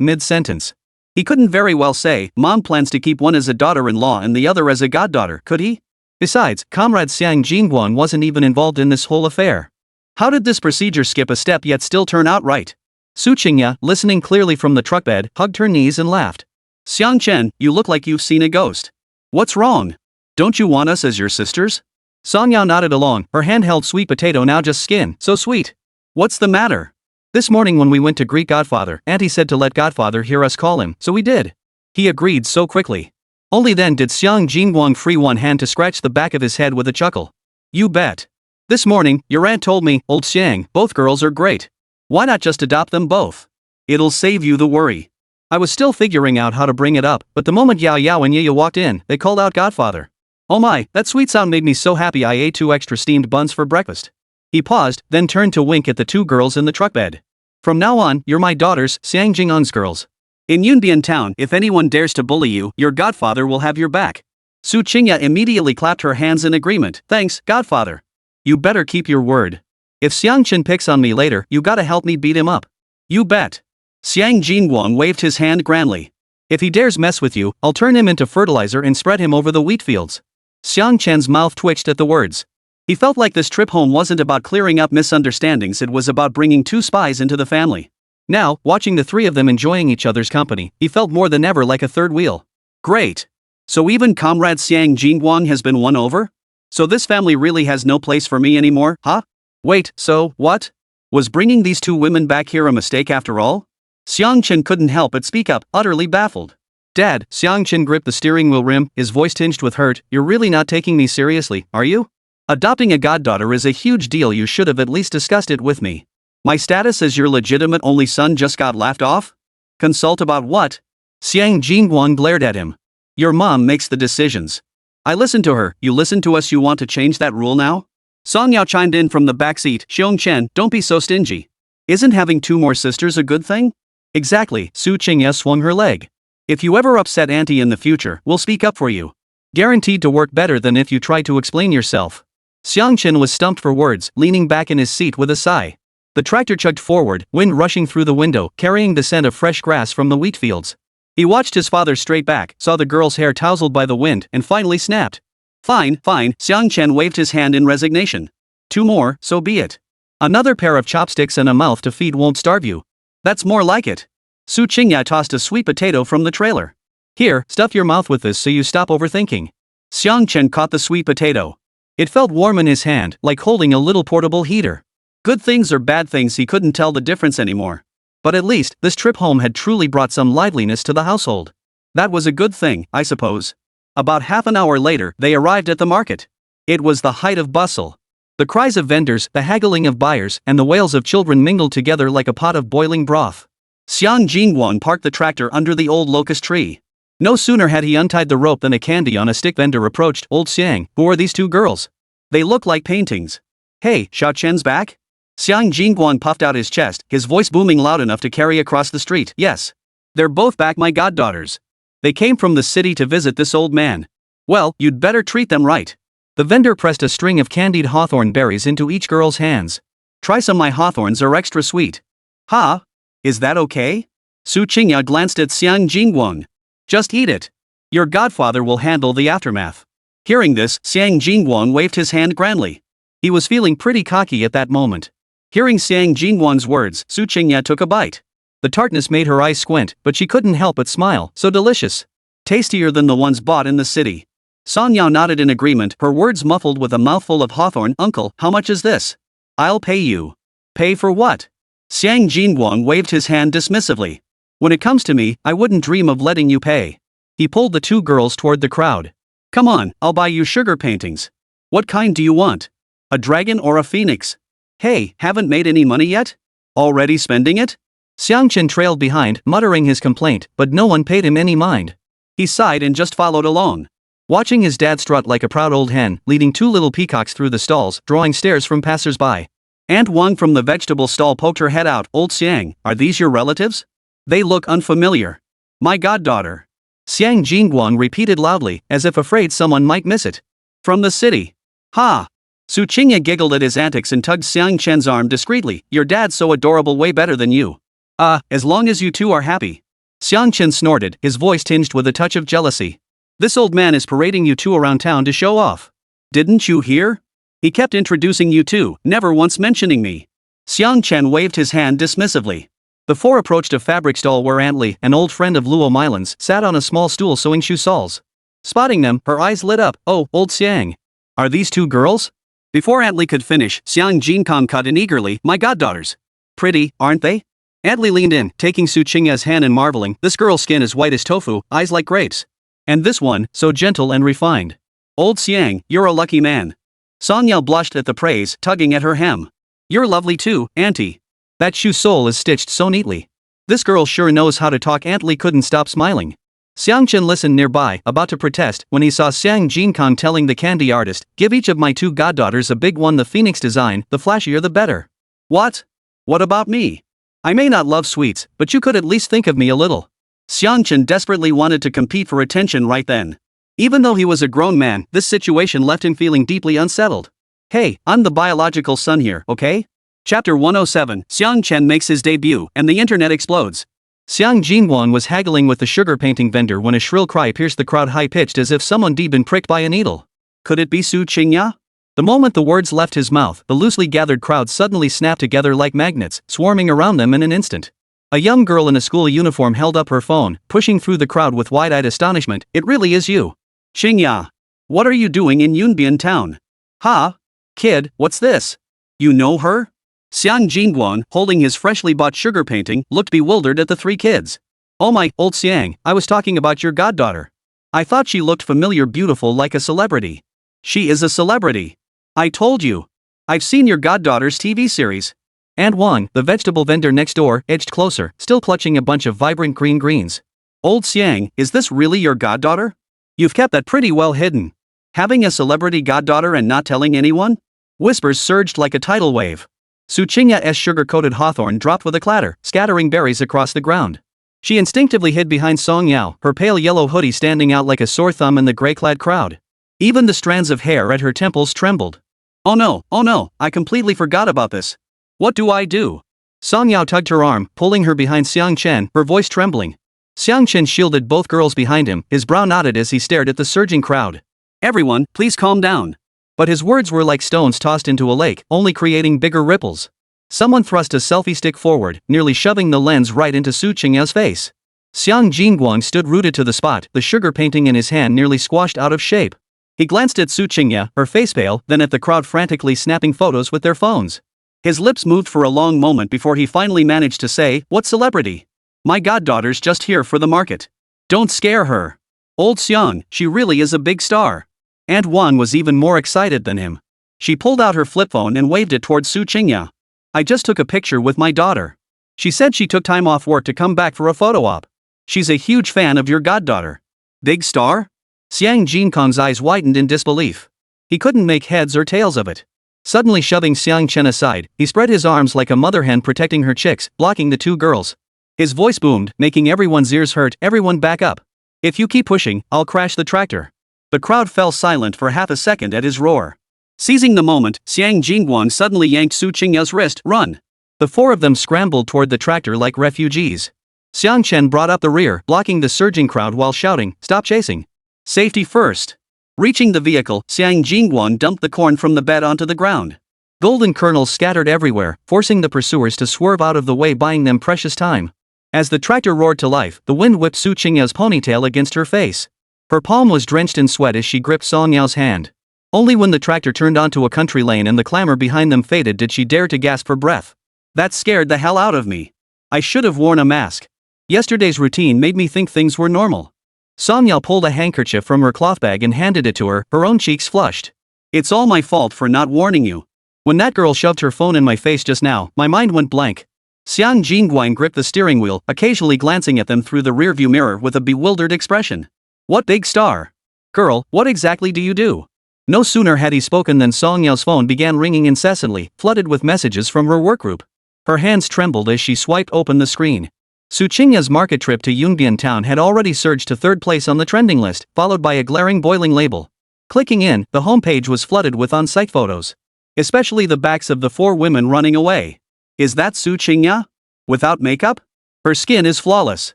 mid-sentence. He couldn't very well say, Mom plans to keep one as a daughter-in-law and the other as a goddaughter, could he? Besides, Comrade Xiang Jingguang wasn't even involved in this whole affair. How did this procedure skip a step yet still turn out right? Su Qingya, listening clearly from the truck bed, hugged her knees and laughed. "Xiang Chen, you look like you've seen a ghost. What's wrong? Don't you want us as your sisters?" Song Yao nodded along, her hand-held sweet potato now just skin, so sweet. "What's the matter?" "This morning when we went to greet Godfather, Auntie said to let Godfather hear us call him, so we did." He agreed so quickly. Only then did Xiang Jingguang free one hand to scratch the back of his head with a chuckle. "You bet. This morning, your aunt told me, old Xiang, both girls are great. Why not just adopt them both? It'll save you the worry." I was still figuring out how to bring it up, but the moment Yao Yao and Yaya walked in, they called out Godfather. "Oh my, that sweet sound made me so happy I ate 2 extra steamed buns for breakfast." He paused, then turned to wink at the 2 girls in the truck bed. "From now on, you're my daughters, Xiang Jing'an's girls. In Yunbian town, if anyone dares to bully you, your godfather will have your back." Su Qingya immediately clapped her hands in agreement. "Thanks, Godfather. You better keep your word. If Xiang Chen picks on me later, you gotta help me beat him up." "You bet." Xiang Jingguang waved his hand grandly. "If he dares mess with you, I'll turn him into fertilizer and spread him over the wheat fields." Xiang Chen's mouth twitched at the words. He felt like this trip home wasn't about clearing up misunderstandings, it was about bringing 2 spies into the family. Now, watching the 3 of them enjoying each other's company, he felt more than ever like a third wheel. Great. So even Comrade Xiang Jingguang has been won over? So this family really has no place for me anymore, huh? Wait, so, what? Was bringing these 2 women back here a mistake after all? Xiang Chen couldn't help but speak up, utterly baffled. "Dad," Xiang Chen gripped the steering wheel rim, his voice tinged with hurt, "you're really not taking me seriously, are you? Adopting a goddaughter is a huge deal, you should have at least discussed it with me. My status as your legitimate only son just got laughed off? Consult about what?" Xiang Jingguang glared at him. "Your mom makes the decisions. I listen to her, you listen to us, you want to change that rule now?" Song Yao chimed in from the back seat. "Xiang Chen, don't be so stingy. Isn't having 2 more sisters a good thing?" "Exactly," Su Qingya swung her leg. "If you ever upset Auntie in the future, we'll speak up for you. Guaranteed to work better than if you try to explain yourself." Xiang Chen was stumped for words, leaning back in his seat with a sigh. The tractor chugged forward, wind rushing through the window, carrying the scent of fresh grass from the wheat fields. He watched his father straight back, saw the girl's hair tousled by the wind, and finally snapped. Fine, Xiang Chen waved his hand in resignation. 2 more, so be it. Another pair of chopsticks and a mouth to feed won't starve you. That's more like it." Su Qingya tossed a sweet potato from the trailer. "Here, stuff your mouth with this so you stop overthinking." Xiang Chen caught the sweet potato. It felt warm in his hand, like holding a little portable heater. Good things or bad things, he couldn't tell the difference anymore. But at least, this trip home had truly brought some liveliness to the household. That was a good thing, I suppose. About half an hour later, they arrived at the market. It was the height of bustle. The cries of vendors, the haggling of buyers, and the wails of children mingled together like a pot of boiling broth. Xiang Jingguang parked the tractor under the old locust tree. No sooner had he untied the rope than a candy on a stick vendor approached. Old Xiang, who are these two girls? They look like paintings. Hey, Hua Chen's back? Xiang Jingguang puffed out his chest, his voice booming loud enough to carry across the street. Yes. They're both back, my goddaughters. They came from the city to visit this old man. Well, you'd better treat them right. The vendor pressed a string of candied hawthorn berries into each girl's hands. Try some, my hawthorns are extra sweet. Ha? Is that okay? Su Qingya glanced at Xiang Jingguang. Just eat it. Your godfather will handle the aftermath. Hearing this, Xiang Jingguang waved his hand grandly. He was feeling pretty cocky at that moment. Hearing Xiang Jingguang's words, Su Qingya took a bite. The tartness made her eyes squint, but she couldn't help but smile. So delicious. Tastier than the ones bought in the city. Song Yao nodded in agreement, her words muffled with a mouthful of hawthorn. Uncle, how much is this? I'll pay you. Pay for what? Xiang Jingguang waved his hand dismissively. When it comes to me, I wouldn't dream of letting you pay. He pulled the two girls toward the crowd. Come on, I'll buy you sugar paintings. What kind do you want? A dragon or a phoenix? Hey, haven't made any money yet? Already spending it? Xiang Chen trailed behind, muttering his complaint, but no one paid him any mind. He sighed and just followed along. Watching his dad strut like a proud old hen, leading two little peacocks through the stalls, drawing stares from passers-by. Aunt Wang from the vegetable stall poked her head out. Old Xiang, are these your relatives? They look unfamiliar. My goddaughter. Xiang Jingguang repeated loudly, as if afraid someone might miss it. From the city. Ha! Su Qingya giggled at his antics and tugged Xiang Chen's arm discreetly. Your dad's so adorable, way better than you. As long as you two are happy. Xiang Chen snorted, his voice tinged with a touch of jealousy. This old man is parading you two around town to show off. Didn't you hear? He kept introducing you two, never once mentioning me. Xiang Chen waved his hand dismissively. The four approached a fabric stall where Aunt Li, an old friend of Luo Mylan's, sat on a small stool sewing shoe soles. Spotting them, her eyes lit up. Oh, old Xiang. Are these two girls? Before Aunt Li could finish, Xiang Jingkong cut in eagerly. My goddaughters. Pretty, aren't they? Aunt Li leaned in, taking Su Qingya's hand and marveling. This girl's skin is white as tofu, eyes like grapes. And this one, so gentle and refined. Old Xiang, you're a lucky man. Song Yao blushed at the praise, tugging at her hem. You're lovely too, auntie. That shoe sole is stitched so neatly. This girl sure knows how to talk. Aunt Li couldn't stop smiling. Xiang Chen listened nearby, about to protest, when he saw Xiang Jingkong telling the candy artist, give each of my two goddaughters a big one, the phoenix design, the flashier the better. What? What about me? I may not love sweets, but you could at least think of me a little. Xiang Chen desperately wanted to compete for attention right then. Even though he was a grown man, this situation left him feeling deeply unsettled. Hey, I'm the biological son here, okay? Chapter 107, Xiang Chen makes his debut, and the internet explodes. Xiang Jingguang was haggling with the sugar painting vendor when a shrill cry pierced the crowd, high-pitched as if someone had been pricked by a needle. Could it be Su Qingya? The moment the words left his mouth, the loosely gathered crowd suddenly snapped together like magnets, swarming around them in an instant. A young girl in a school uniform held up her phone, pushing through the crowd with wide-eyed astonishment. It really is you. Qingya. What are you doing in Yunbian town? Ha? Kid, what's this? You know her? Xiang Jingguang, holding his freshly bought sugar painting, looked bewildered at the three kids. Oh my, old Xiang, I was talking about your goddaughter. I thought she looked familiar, beautiful like a celebrity. She is a celebrity. I told you. I've seen your goddaughter's TV series. Aunt Wang, the vegetable vendor next door, edged closer, still clutching a bunch of vibrant green greens. Old Xiang, is this really your goddaughter? You've kept that pretty well hidden. Having a celebrity goddaughter and not telling anyone? Whispers surged like a tidal wave. Su Qingya's sugar-coated hawthorn dropped with a clatter, scattering berries across the ground. She instinctively hid behind Song Yao, her pale yellow hoodie standing out like a sore thumb in the gray-clad crowd. Even the strands of hair at her temples trembled. Oh no, I completely forgot about this. What do I do? Song Yao tugged her arm, pulling her behind Xiang Chen, her voice trembling. Xiang Chen shielded both girls behind him, his brow knotted as he stared at the surging crowd. Everyone, please calm down. But his words were like stones tossed into a lake, only creating bigger ripples. Someone thrust a selfie stick forward, nearly shoving the lens right into Su Qingya's face. Xiang Jingguang stood rooted to the spot, the sugar painting in his hand nearly squashed out of shape. He glanced at Su Qingya, her face pale, then at the crowd frantically snapping photos with their phones. His lips moved for a long moment before he finally managed to say, "What celebrity? My goddaughter's just here for the market. Don't scare her. Old Xiang, she really is a big star." Aunt Wan was even more excited than him. She pulled out her flip phone and waved it towards Su Qingya. I just took a picture with my daughter. She said she took time off work to come back for a photo op. She's a huge fan of your goddaughter. Big star? Xiang Jinkong's eyes widened in disbelief. He couldn't make heads or tails of it. Suddenly shoving Xiang Chen aside, he spread his arms like a mother hen protecting her chicks, blocking the two girls. His voice boomed, making everyone's ears hurt. Everyone back up. If you keep pushing, I'll crash the tractor. The crowd fell silent for half a second at his roar. Seizing the moment, Xiang Jingguang suddenly yanked Su Qingya's wrist. Run! The four of them scrambled toward the tractor like refugees. Xiang Chen brought up the rear, blocking the surging crowd while shouting, "Stop chasing! Safety first!" Reaching the vehicle, Xiang Jingguang dumped the corn from the bed onto the ground. Golden kernels scattered everywhere, forcing the pursuers to swerve out of the way, buying them precious time. As the tractor roared to life, the wind whipped Su Qingya's ponytail against her face. Her palm was drenched in sweat as she gripped Song Yao's hand. Only when the tractor turned onto a country lane and the clamor behind them faded did she dare to gasp for breath. That scared the hell out of me. I should have worn a mask. Yesterday's routine made me think things were normal. Song Yao pulled a handkerchief from her cloth bag and handed it to her, her own cheeks flushed. It's all my fault for not warning you. When that girl shoved her phone in my face just now, my mind went blank. Xiang Jingguang gripped the steering wheel, occasionally glancing at them through the rearview mirror with a bewildered expression. What big star? Girl, what exactly do you do? No sooner had he spoken than Song Yao's phone began ringing incessantly, flooded with messages from her workgroup. Her hands trembled as she swiped open the screen. Su Qingya's market trip to Yunbian town had already surged to third place on the trending list, followed by a glaring boiling label. Clicking in, the homepage was flooded with on-site photos. Especially the backs of the four women running away. Is that Su Qingya? Without makeup? Her skin is flawless.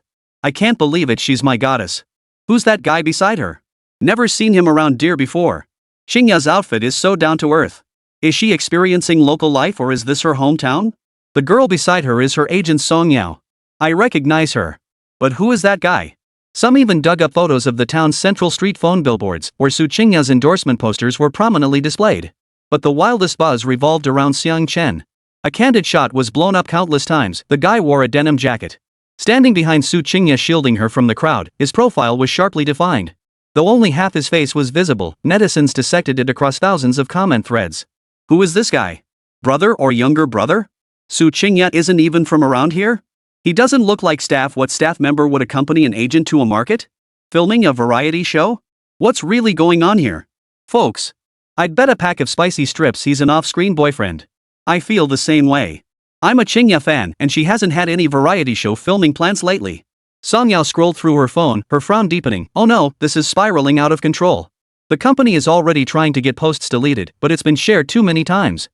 I can't believe it, she's my goddess. Who's that guy beside her? Never seen him around deer before. Qingya's outfit is so down to earth. Is she experiencing local life or is this her hometown? The girl beside her is her agent Song Yao. I recognize her. But who is that guy? Some even dug up photos of the town's central street phone billboards, where Su Qingya's endorsement posters were prominently displayed. But the wildest buzz revolved around Xiang Chen. A candid shot was blown up countless times. The guy wore a denim jacket. Standing behind Su Qingya, shielding her from the crowd, his profile was sharply defined. Though only half his face was visible, netizens dissected it across thousands of comment threads. Who is this guy? Brother or younger brother? Su Qingya isn't even from around here? He doesn't look like staff. What staff member would accompany an agent to a market? Filming a variety show? What's really going on here? Folks, I'd bet a pack of spicy strips he's an off-screen boyfriend. I feel the same way. I'm a Qingya fan and she hasn't had any variety show filming plans lately. Song Yao scrolled through her phone, her frown deepening. Oh no, this is spiraling out of control. The company is already trying to get posts deleted, but it's been shared too many times.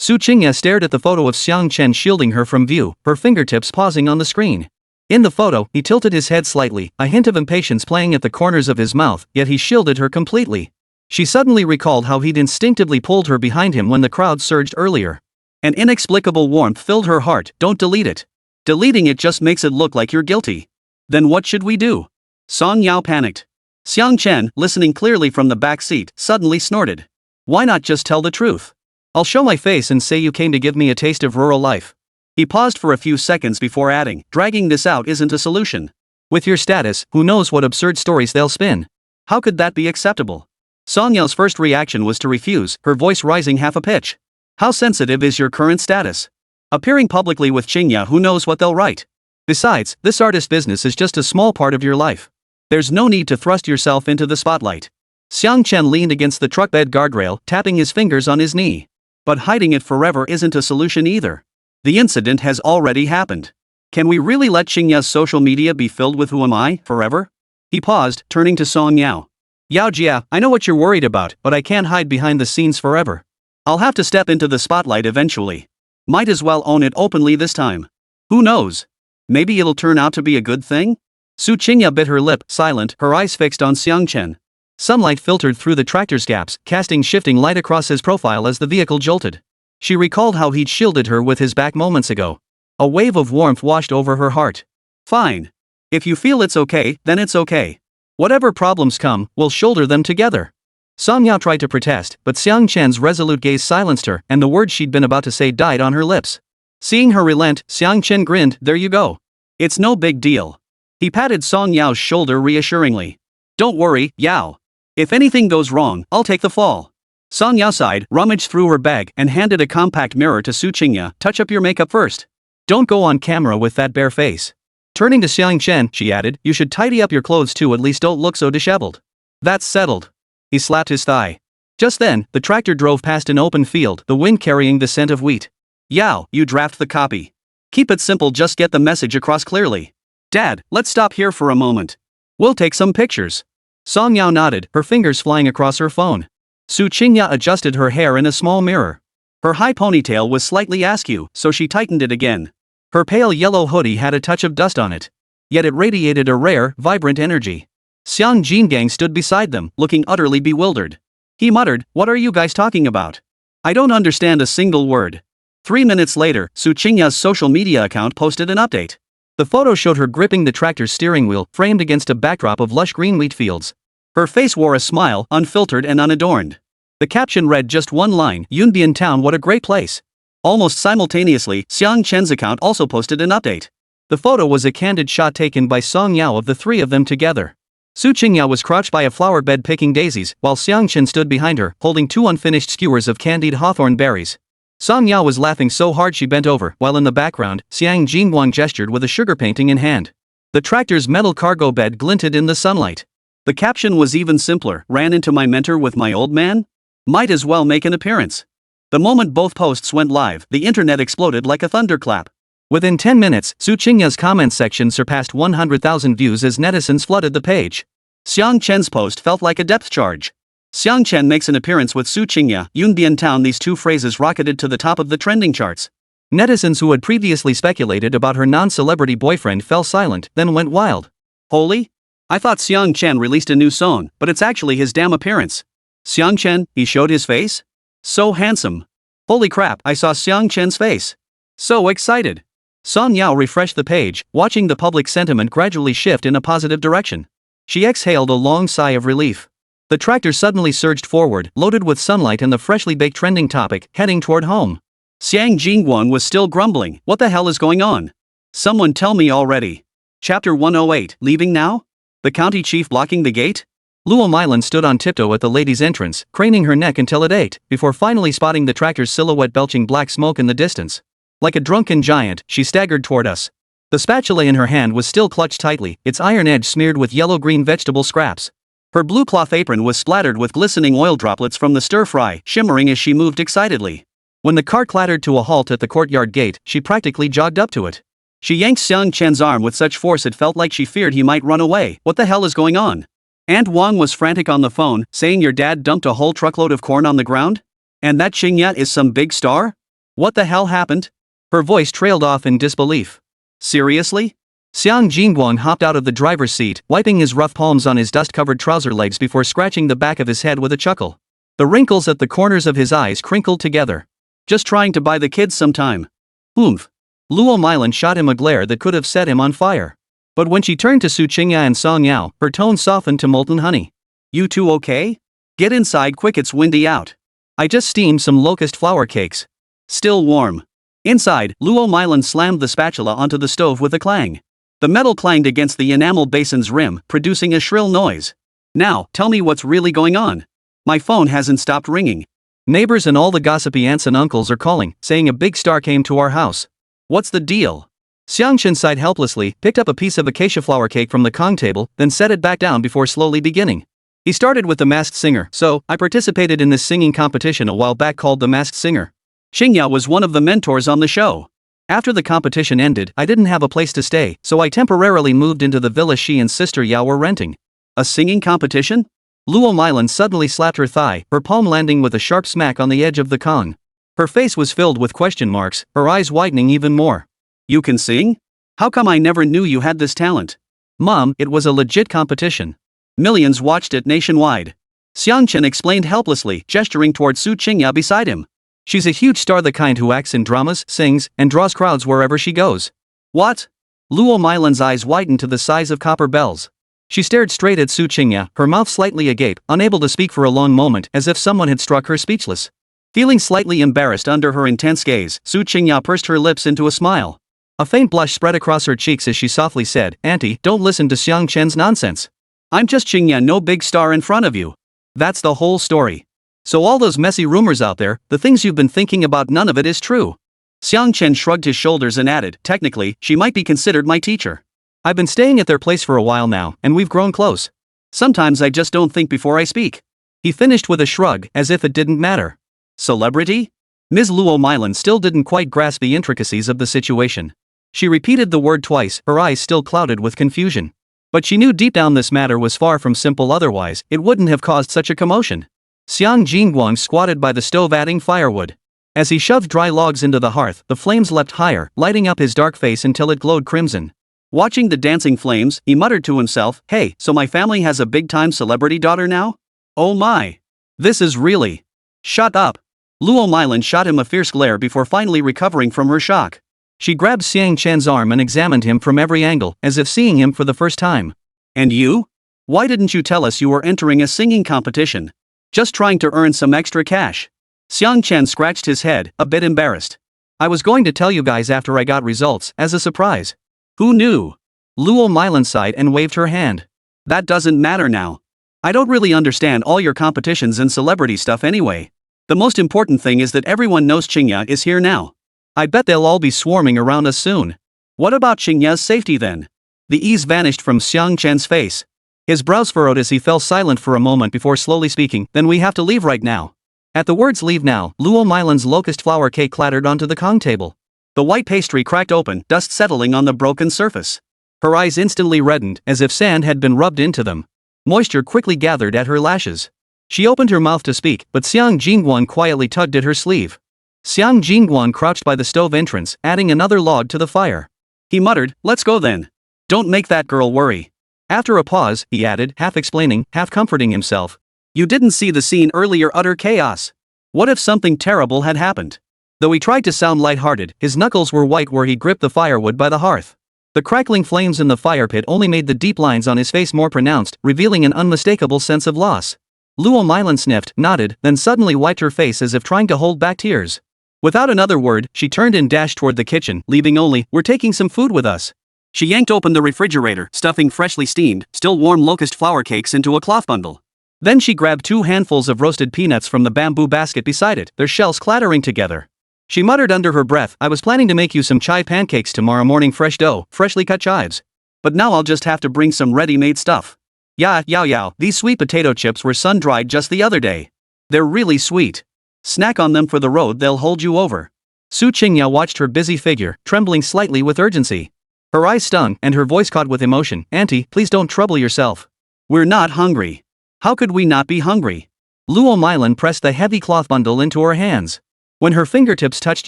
Su Qingya stared at the photo of Xiang Chen shielding her from view, her fingertips pausing on the screen. In the photo, he tilted his head slightly, a hint of impatience playing at the corners of his mouth, yet he shielded her completely. She suddenly recalled how he'd instinctively pulled her behind him when the crowd surged earlier. An inexplicable warmth filled her heart. Don't delete it. Deleting it just makes it look like you're guilty. Then what should we do? Song Yao panicked. Xiang Chen, listening clearly from the back seat, suddenly snorted. Why not just tell the truth? I'll show my face and say you came to give me a taste of rural life. He paused for a few seconds before adding, dragging this out isn't a solution. With your status, who knows what absurd stories they'll spin? How could that be acceptable? Song Yao's first reaction was to refuse, her voice rising half a pitch. How sensitive is your current status? Appearing publicly with Qingya, who knows what they'll write? Besides, this artist business is just a small part of your life. There's no need to thrust yourself into the spotlight. Xiang Chen leaned against the truck bed guardrail, tapping his fingers on his knee. But hiding it forever isn't a solution either. The incident has already happened. Can we really let Qingya's social media be filled with "who am I" forever? He paused, turning to Song Yao. Yao Jia, I know what you're worried about, but I can't hide behind the scenes forever. I'll have to step into the spotlight eventually. Might as well own it openly this time. Who knows? Maybe it'll turn out to be a good thing? Su Qingya bit her lip, silent, her eyes fixed on Xiang Chen. Sunlight filtered through the tractor's gaps, casting shifting light across his profile as the vehicle jolted. She recalled how he'd shielded her with his back moments ago. A wave of warmth washed over her heart. Fine. If you feel it's okay, then it's okay. Whatever problems come, we'll shoulder them together. Song Yao tried to protest, but Xiang Chen's resolute gaze silenced her, and the words she'd been about to say died on her lips. Seeing her relent, Xiang Chen grinned. There you go. It's no big deal. He patted Song Yao's shoulder reassuringly. Don't worry, Yao. If anything goes wrong, I'll take the fall. Song Yao sighed, rummaged through her bag, and handed a compact mirror to Su Qingya. Touch up your makeup first. Don't go on camera with that bare face. Turning to Xiang Chen, she added, you should tidy up your clothes too, at least don't look so disheveled. That's settled. He slapped his thigh. Just then, the tractor drove past an open field, the wind carrying the scent of wheat. Yao, you draft the copy. Keep it simple, just get the message across clearly. Dad, let's stop here for a moment. We'll take some pictures. Song Yao nodded, her fingers flying across her phone. Su Qingya adjusted her hair in a small mirror. Her high ponytail was slightly askew, so she tightened it again. Her pale yellow hoodie had a touch of dust on it. Yet it radiated a rare, vibrant energy. Xiang Jingang stood beside them, looking utterly bewildered. He muttered, what are you guys talking about? I don't understand a single word. 3 minutes later, Su Qingya's social media account posted an update. The photo showed her gripping the tractor's steering wheel, framed against a backdrop of lush green wheat fields. Her face wore a smile, unfiltered and unadorned. The caption read just one line, Yunbian Town, what a great place. Almost simultaneously, Xiang Chen's account also posted an update. The photo was a candid shot taken by Song Yao of the three of them together. Su Qingya was crouched by a flower bed picking daisies, while Xiang Chen stood behind her, holding 2 unfinished skewers of candied hawthorn berries. Song Yao was laughing so hard she bent over, while in the background, Xiang Jingguang gestured with a sugar painting in hand. The tractor's metal cargo bed glinted in the sunlight. The caption was even simpler, ran into my mentor with my old man? Might as well make an appearance. The moment both posts went live, the internet exploded like a thunderclap. Within 10 minutes, Su Qingya's comment section surpassed 100,000 views as netizens flooded the page. Xiang Chen's post felt like a depth charge. Xiang Chen makes an appearance with Su Qingya, Yunbian Town. These two phrases rocketed to the top of the trending charts. Netizens who had previously speculated about her non-celebrity boyfriend fell silent, then went wild. Holy? I thought Xiang Chen released a new song, but it's actually his damn appearance. Xiang Chen, he showed his face? So handsome. Holy crap, I saw Xiang Chen's face. So excited. Song Yao refreshed the page, watching the public sentiment gradually shift in a positive direction. She exhaled a long sigh of relief. The tractor suddenly surged forward, loaded with sunlight and the freshly baked trending topic, heading toward home. Xiang Jingguang was still grumbling, what the hell is going on? Someone tell me already. Chapter 108, leaving now? The county chief blocking the gate? Luo Mylan stood on tiptoe at the lady's entrance, craning her neck until it ached, before finally spotting the tractor's silhouette belching black smoke in the distance. Like a drunken giant, she staggered toward us. The spatula in her hand was still clutched tightly, its iron edge smeared with yellow-green vegetable scraps. Her blue cloth apron was splattered with glistening oil droplets from the stir-fry, shimmering as she moved excitedly. When the cart clattered to a halt at the courtyard gate, she practically jogged up to it. She yanked Xiang Chen's arm with such force it felt like she feared he might run away. What the hell is going on? Aunt Wang was frantic on the phone, saying your dad dumped a whole truckload of corn on the ground? And that Qingya is some big star? What the hell happened? Her voice trailed off in disbelief. Seriously? Xiang Jingguang hopped out of the driver's seat, wiping his rough palms on his dust-covered trouser legs before scratching the back of his head with a chuckle. The wrinkles at the corners of his eyes crinkled together. Just trying to buy the kids some time. Oomph. Luo Mylan shot him a glare that could have set him on fire. But when she turned to Su Qingya and Song Yao, her tone softened to molten honey. You two okay? Get inside quick, it's windy out. I just steamed some locust flour cakes. Still warm. Inside, Luo Mylan slammed the spatula onto the stove with a clang. The metal clanged against the enamel basin's rim, producing a shrill noise. Now, tell me what's really going on. My phone hasn't stopped ringing. Neighbors and all the gossipy aunts and uncles are calling, saying a big star came to our house. What's the deal? Xiang Chen sighed helplessly, picked up a piece of acacia flower cake from the Kong table, then set it back down before slowly beginning. He started with The Masked Singer, so I participated in this singing competition a while back called The Masked Singer. Xingya was one of the mentors on the show. After the competition ended, I didn't have a place to stay, so I temporarily moved into the villa she and sister Yao were renting. A singing competition? Luo Mylan suddenly slapped her thigh, her palm landing with a sharp smack on the edge of the Kong. Her face was filled with question marks, her eyes widening even more. You can sing? How come I never knew you had this talent? Mom, it was a legit competition. Millions watched it nationwide. Xiang Chen explained helplessly, gesturing toward Su Qingya beside him. She's a huge star, the kind who acts in dramas, sings, and draws crowds wherever she goes. What? Luo Mylan's eyes widened to the size of copper bells. She stared straight at Su Qingya, her mouth slightly agape, unable to speak for a long moment, as if someone had struck her speechless. Feeling slightly embarrassed under her intense gaze, Su Qingya pursed her lips into a smile. A faint blush spread across her cheeks as she softly said, Auntie, don't listen to Xiang Chen's nonsense. I'm just Qingya, no big star in front of you. That's the whole story. So all those messy rumors out there, the things you've been thinking about, none of it is true. Xiang Chen shrugged his shoulders and added, technically, she might be considered my teacher. I've been staying at their place for a while now, and we've grown close. Sometimes I just don't think before I speak. He finished with a shrug, as if it didn't matter. Celebrity? Ms. Luo Mylan still didn't quite grasp the intricacies of the situation. She repeated the word twice, her eyes still clouded with confusion. But she knew deep down this matter was far from simple, otherwise it wouldn't have caused such a commotion. Xiang Jingguang squatted by the stove adding firewood. As he shoved dry logs into the hearth, the flames leapt higher, lighting up his dark face until it glowed crimson. Watching the dancing flames, he muttered to himself, hey, so my family has a big-time celebrity daughter now? Oh my. This is really. Shut up. Luo Mylan shot him a fierce glare before finally recovering from her shock. She grabbed Xiang Chen's arm and examined him from every angle, as if seeing him for the first time. And you? Why didn't you tell us you were entering a singing competition? Just trying to earn some extra cash. Xiang Chen scratched his head, a bit embarrassed. I was going to tell you guys after I got results, as a surprise. Who knew? Luo Mylan sighed and waved her hand. That doesn't matter now. I don't really understand all your competitions and celebrity stuff anyway. The most important thing is that everyone knows Qingya is here now. I bet they'll all be swarming around us soon. What about Qingya's safety then? The ease vanished from Xiang Chen's face. His brows furrowed as he fell silent for a moment before slowly speaking, then we have to leave right now. At the words leave now, Luo Mylan's locust flower cake clattered onto the Kong table. The white pastry cracked open, dust settling on the broken surface. Her eyes instantly reddened, as if sand had been rubbed into them. Moisture quickly gathered at her lashes. She opened her mouth to speak, but Xiang Jingguan quietly tugged at her sleeve. Xiang Jingguan crouched by the stove entrance, adding another log to the fire. He muttered, let's go then. Don't make that girl worry. After a pause, he added, half explaining, half comforting himself. You didn't see the scene earlier, utter chaos. What if something terrible had happened? Though he tried to sound light-hearted, his knuckles were white where he gripped the firewood by the hearth. The crackling flames in the fire pit only made the deep lines on his face more pronounced, revealing an unmistakable sense of loss. Luo Mylan sniffed, nodded, then suddenly wiped her face as if trying to hold back tears. Without another word, she turned and dashed toward the kitchen, leaving only, we're taking some food with us. She yanked open the refrigerator, stuffing freshly steamed, still warm locust flour cakes into a cloth bundle. Then she grabbed 2 handfuls of roasted peanuts from the bamboo basket beside it, their shells clattering together. She muttered under her breath, I was planning to make you some chai pancakes tomorrow morning, fresh dough, freshly cut chives. But now I'll just have to bring some ready-made stuff. Yao, these sweet potato chips were sun-dried just the other day. They're really sweet. Snack on them for the road, they'll hold you over. Su Qingya watched her busy figure, trembling slightly with urgency. Her eyes stung, and her voice caught with emotion, Auntie, please don't trouble yourself. We're not hungry. How could we not be hungry? Luo Mylan pressed the heavy cloth bundle into her hands. When her fingertips touched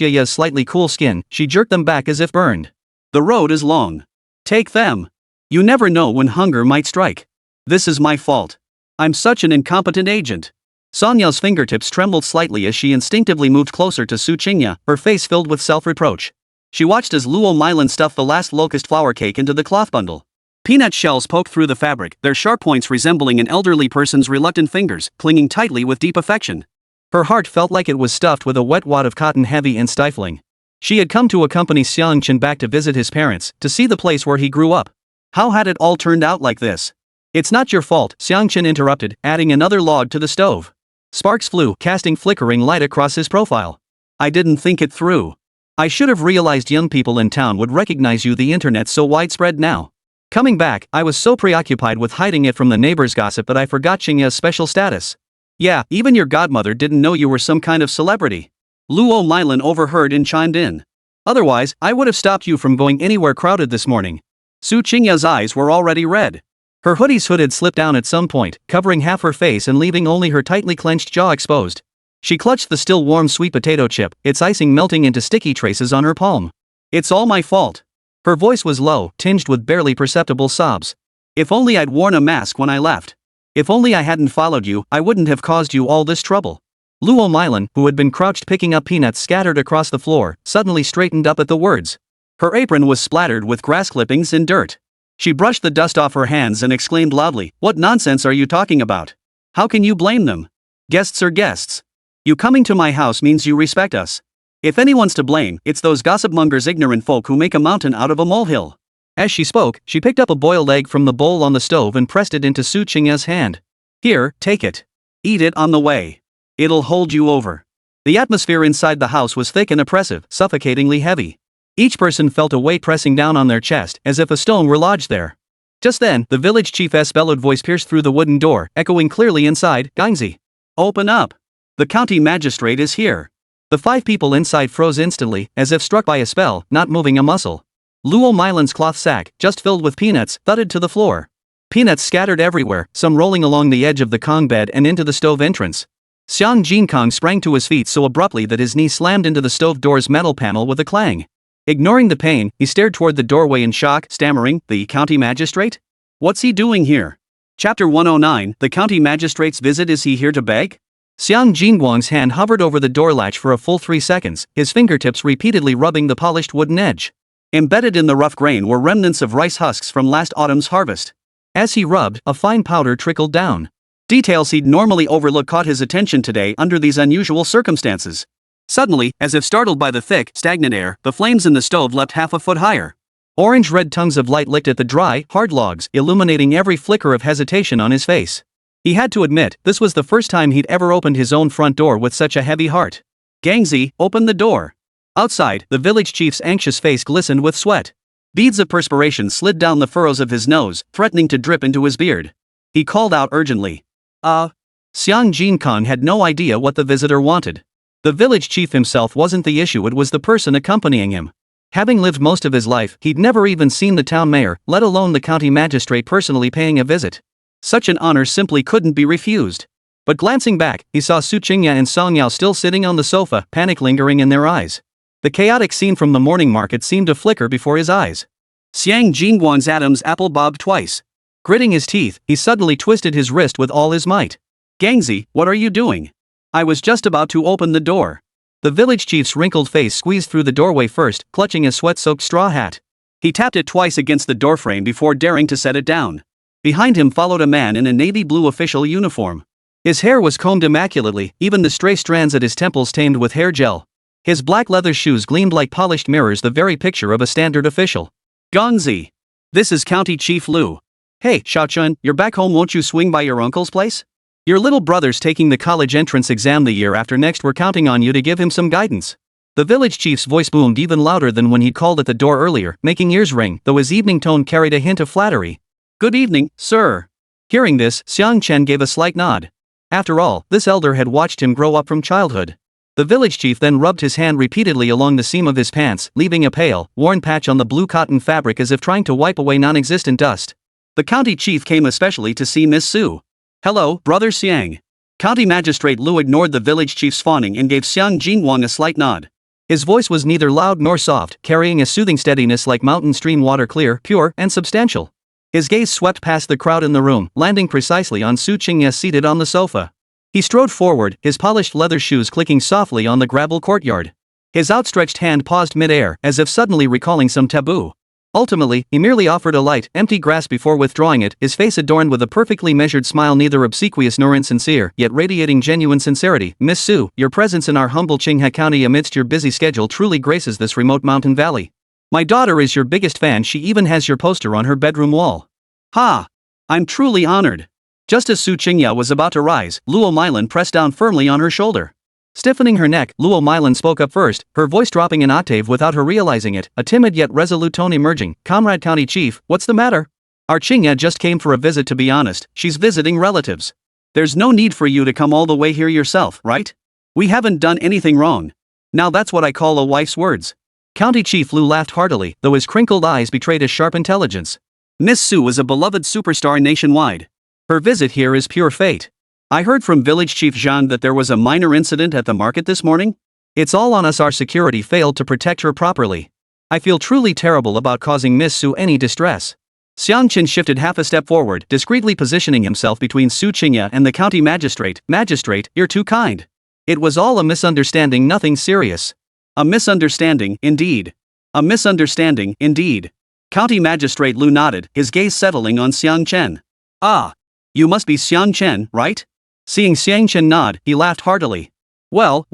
Yaya's slightly cool skin, she jerked them back as if burned. The road is long. Take them. You never know when hunger might strike. This is my fault. I'm such an incompetent agent. Sonya's fingertips trembled slightly as she instinctively moved closer to Su Qingya, her face filled with self-reproach. She watched as Luo Mylan stuffed the last locust flour cake into the cloth bundle. Peanut shells poked through the fabric, their sharp points resembling an elderly person's reluctant fingers, clinging tightly with deep affection. Her heart felt like it was stuffed with a wet wad of cotton, heavy and stifling. She had come to accompany Xiang Chen back to visit his parents, to see the place where he grew up. How had it all turned out like this? It's not your fault, Xiang Chen interrupted, adding another log to the stove. Sparks flew, casting flickering light across his profile. I didn't think it through. I should have realized young people in town would recognize you. The internet's so widespread now. Coming back, I was so preoccupied with hiding it from the neighbors' gossip that I forgot Qingya's special status. Yeah, even your godmother didn't know you were some kind of celebrity. Luo Mylan overheard and chimed in. Otherwise, I would have stopped you from going anywhere crowded this morning. Su Qingya's eyes were already red. Her hoodie's hood had slipped down at some point, covering half her face and leaving only her tightly clenched jaw exposed. She clutched the still warm sweet potato chip, its icing melting into sticky traces on her palm. It's all my fault. Her voice was low, tinged with barely perceptible sobs. If only I'd worn a mask when I left. If only I hadn't followed you, I wouldn't have caused you all this trouble. Luo Mylan, who had been crouched picking up peanuts scattered across the floor, suddenly straightened up at the words. Her apron was splattered with grass clippings and dirt. She brushed the dust off her hands and exclaimed loudly, what nonsense are you talking about? How can you blame them? Guests are guests. You coming to my house means you respect us. If anyone's to blame, it's those gossip-mongers, ignorant folk who make a mountain out of a molehill. As she spoke, she picked up a boiled egg from the bowl on the stove and pressed it into Su Qingya's hand. Here, take it. Eat it on the way. It'll hold you over. The atmosphere inside the house was thick and oppressive, suffocatingly heavy. Each person felt a weight pressing down on their chest, as if a stone were lodged there. Just then, the village chief's bellowed voice pierced through the wooden door, echoing clearly inside, "Gangzi! Open up! The county magistrate is here." The 5 people inside froze instantly, as if struck by a spell, not moving a muscle. Luo Milan's cloth sack, just filled with peanuts, thudded to the floor. Peanuts scattered everywhere, some rolling along the edge of the Kong bed and into the stove entrance. Xiang Chen sprang to his feet so abruptly that his knee slammed into the stove door's metal panel with a clang. Ignoring the pain, he stared toward the doorway in shock, stammering, "The county magistrate? What's he doing here?" Chapter 109, The County Magistrate's Visit. Is he here to beg? Xiang Jingguang's hand hovered over the door latch for a full 3 seconds, his fingertips repeatedly rubbing the polished wooden edge. Embedded in the rough grain were remnants of rice husks from last autumn's harvest. As he rubbed, a fine powder trickled down. Details he'd normally overlook caught his attention today under these unusual circumstances. Suddenly, as if startled by the thick, stagnant air, the flames in the stove leapt half a foot higher. Orange-red tongues of light licked at the dry, hard logs, illuminating every flicker of hesitation on his face. He had to admit, this was the first time he'd ever opened his own front door with such a heavy heart. "Gangzi, open the door." Outside, the village chief's anxious face glistened with sweat. Beads of perspiration slid down the furrows of his nose, threatening to drip into his beard. He called out urgently. Xiang Chen had no idea what the visitor wanted. The village chief himself wasn't the issue, it was the person accompanying him. Having lived most of his life, he'd never even seen the town mayor, let alone the county magistrate personally paying a visit. Such an honor simply couldn't be refused. But glancing back, he saw Su Qingya and Song Yao still sitting on the sofa, panic lingering in their eyes. The chaotic scene from the morning market seemed to flicker before his eyes. Xiang Jingguang's Adam's apple bobbed twice. Gritting his teeth, he suddenly twisted his wrist with all his might. "Gangzi, what are you doing? I was just about to open the door." The village chief's wrinkled face squeezed through the doorway first, clutching a sweat-soaked straw hat. He tapped it twice against the doorframe before daring to set it down. Behind him followed a man in a navy blue official uniform. His hair was combed immaculately, even the stray strands at his temples tamed with hair gel. His black leather shoes gleamed like polished mirrors, the very picture of a standard official. "Gangzi. This is County Chief Lu. Hey, Hua Chen, you're back home, won't you swing by your uncle's place? Your little brother's taking the college entrance exam the year after next, we're counting on you to give him some guidance." The village chief's voice boomed even louder than when he'd called at the door earlier, making ears ring, though his evening tone carried a hint of flattery. "Good evening, sir." Hearing this, Xiang Chen gave a slight nod. After all, this elder had watched him grow up from childhood. The village chief then rubbed his hand repeatedly along the seam of his pants, leaving a pale, worn patch on the blue cotton fabric as if trying to wipe away non-existent dust. The county chief came especially to see Miss Su. "Hello, Brother Xiang." County Magistrate Lu ignored the village chief's fawning and gave Xiang Jingguang a slight nod. His voice was neither loud nor soft, carrying a soothing steadiness like mountain stream water, clear, pure, and substantial. His gaze swept past the crowd in the room, landing precisely on Su Qingya seated on the sofa. He strode forward, his polished leather shoes clicking softly on the gravel courtyard. His outstretched hand paused mid-air, as if suddenly recalling some taboo. Ultimately, he merely offered a light, empty grasp before withdrawing it, his face adorned with a perfectly measured smile, neither obsequious nor insincere, yet radiating genuine sincerity. "Miss Su, your presence in our humble Qinghe County amidst your busy schedule truly graces this remote mountain valley. My daughter is your biggest fan, she even has your poster on her bedroom wall." "Ha! I'm truly honored." Just as Su Qingya was about to rise, Luo Milan pressed down firmly on her shoulder. Stiffening her neck, Luo Milan spoke up first, her voice dropping an octave without her realizing it, a timid yet resolute tone emerging. "Comrade County Chief, what's the matter? Our Qingya just came for a visit, to be honest, she's visiting relatives. There's no need for you to come all the way here yourself, right? We haven't done anything wrong. Now that's what I call a wife's words." County Chief Lu laughed heartily, though his crinkled eyes betrayed a sharp intelligence. "Miss Su is a beloved superstar nationwide. Her visit here is pure fate. I heard from Village Chief Zhang that there was a minor incident at the market this morning. It's all on us, our security failed to protect her properly. I feel truly terrible about causing Miss Su any distress." Xiang Chen shifted half a step forward, discreetly positioning himself between Su Qingya and the county magistrate. "Magistrate, you're too kind. It was all a misunderstanding, nothing serious." "A misunderstanding, indeed. A misunderstanding, indeed." County Magistrate Lu nodded, his gaze settling on Xiang Chen. "Ah. You must be Xiang Chen, right?" Seeing Xiang Chen nod, he laughed heartily. Well,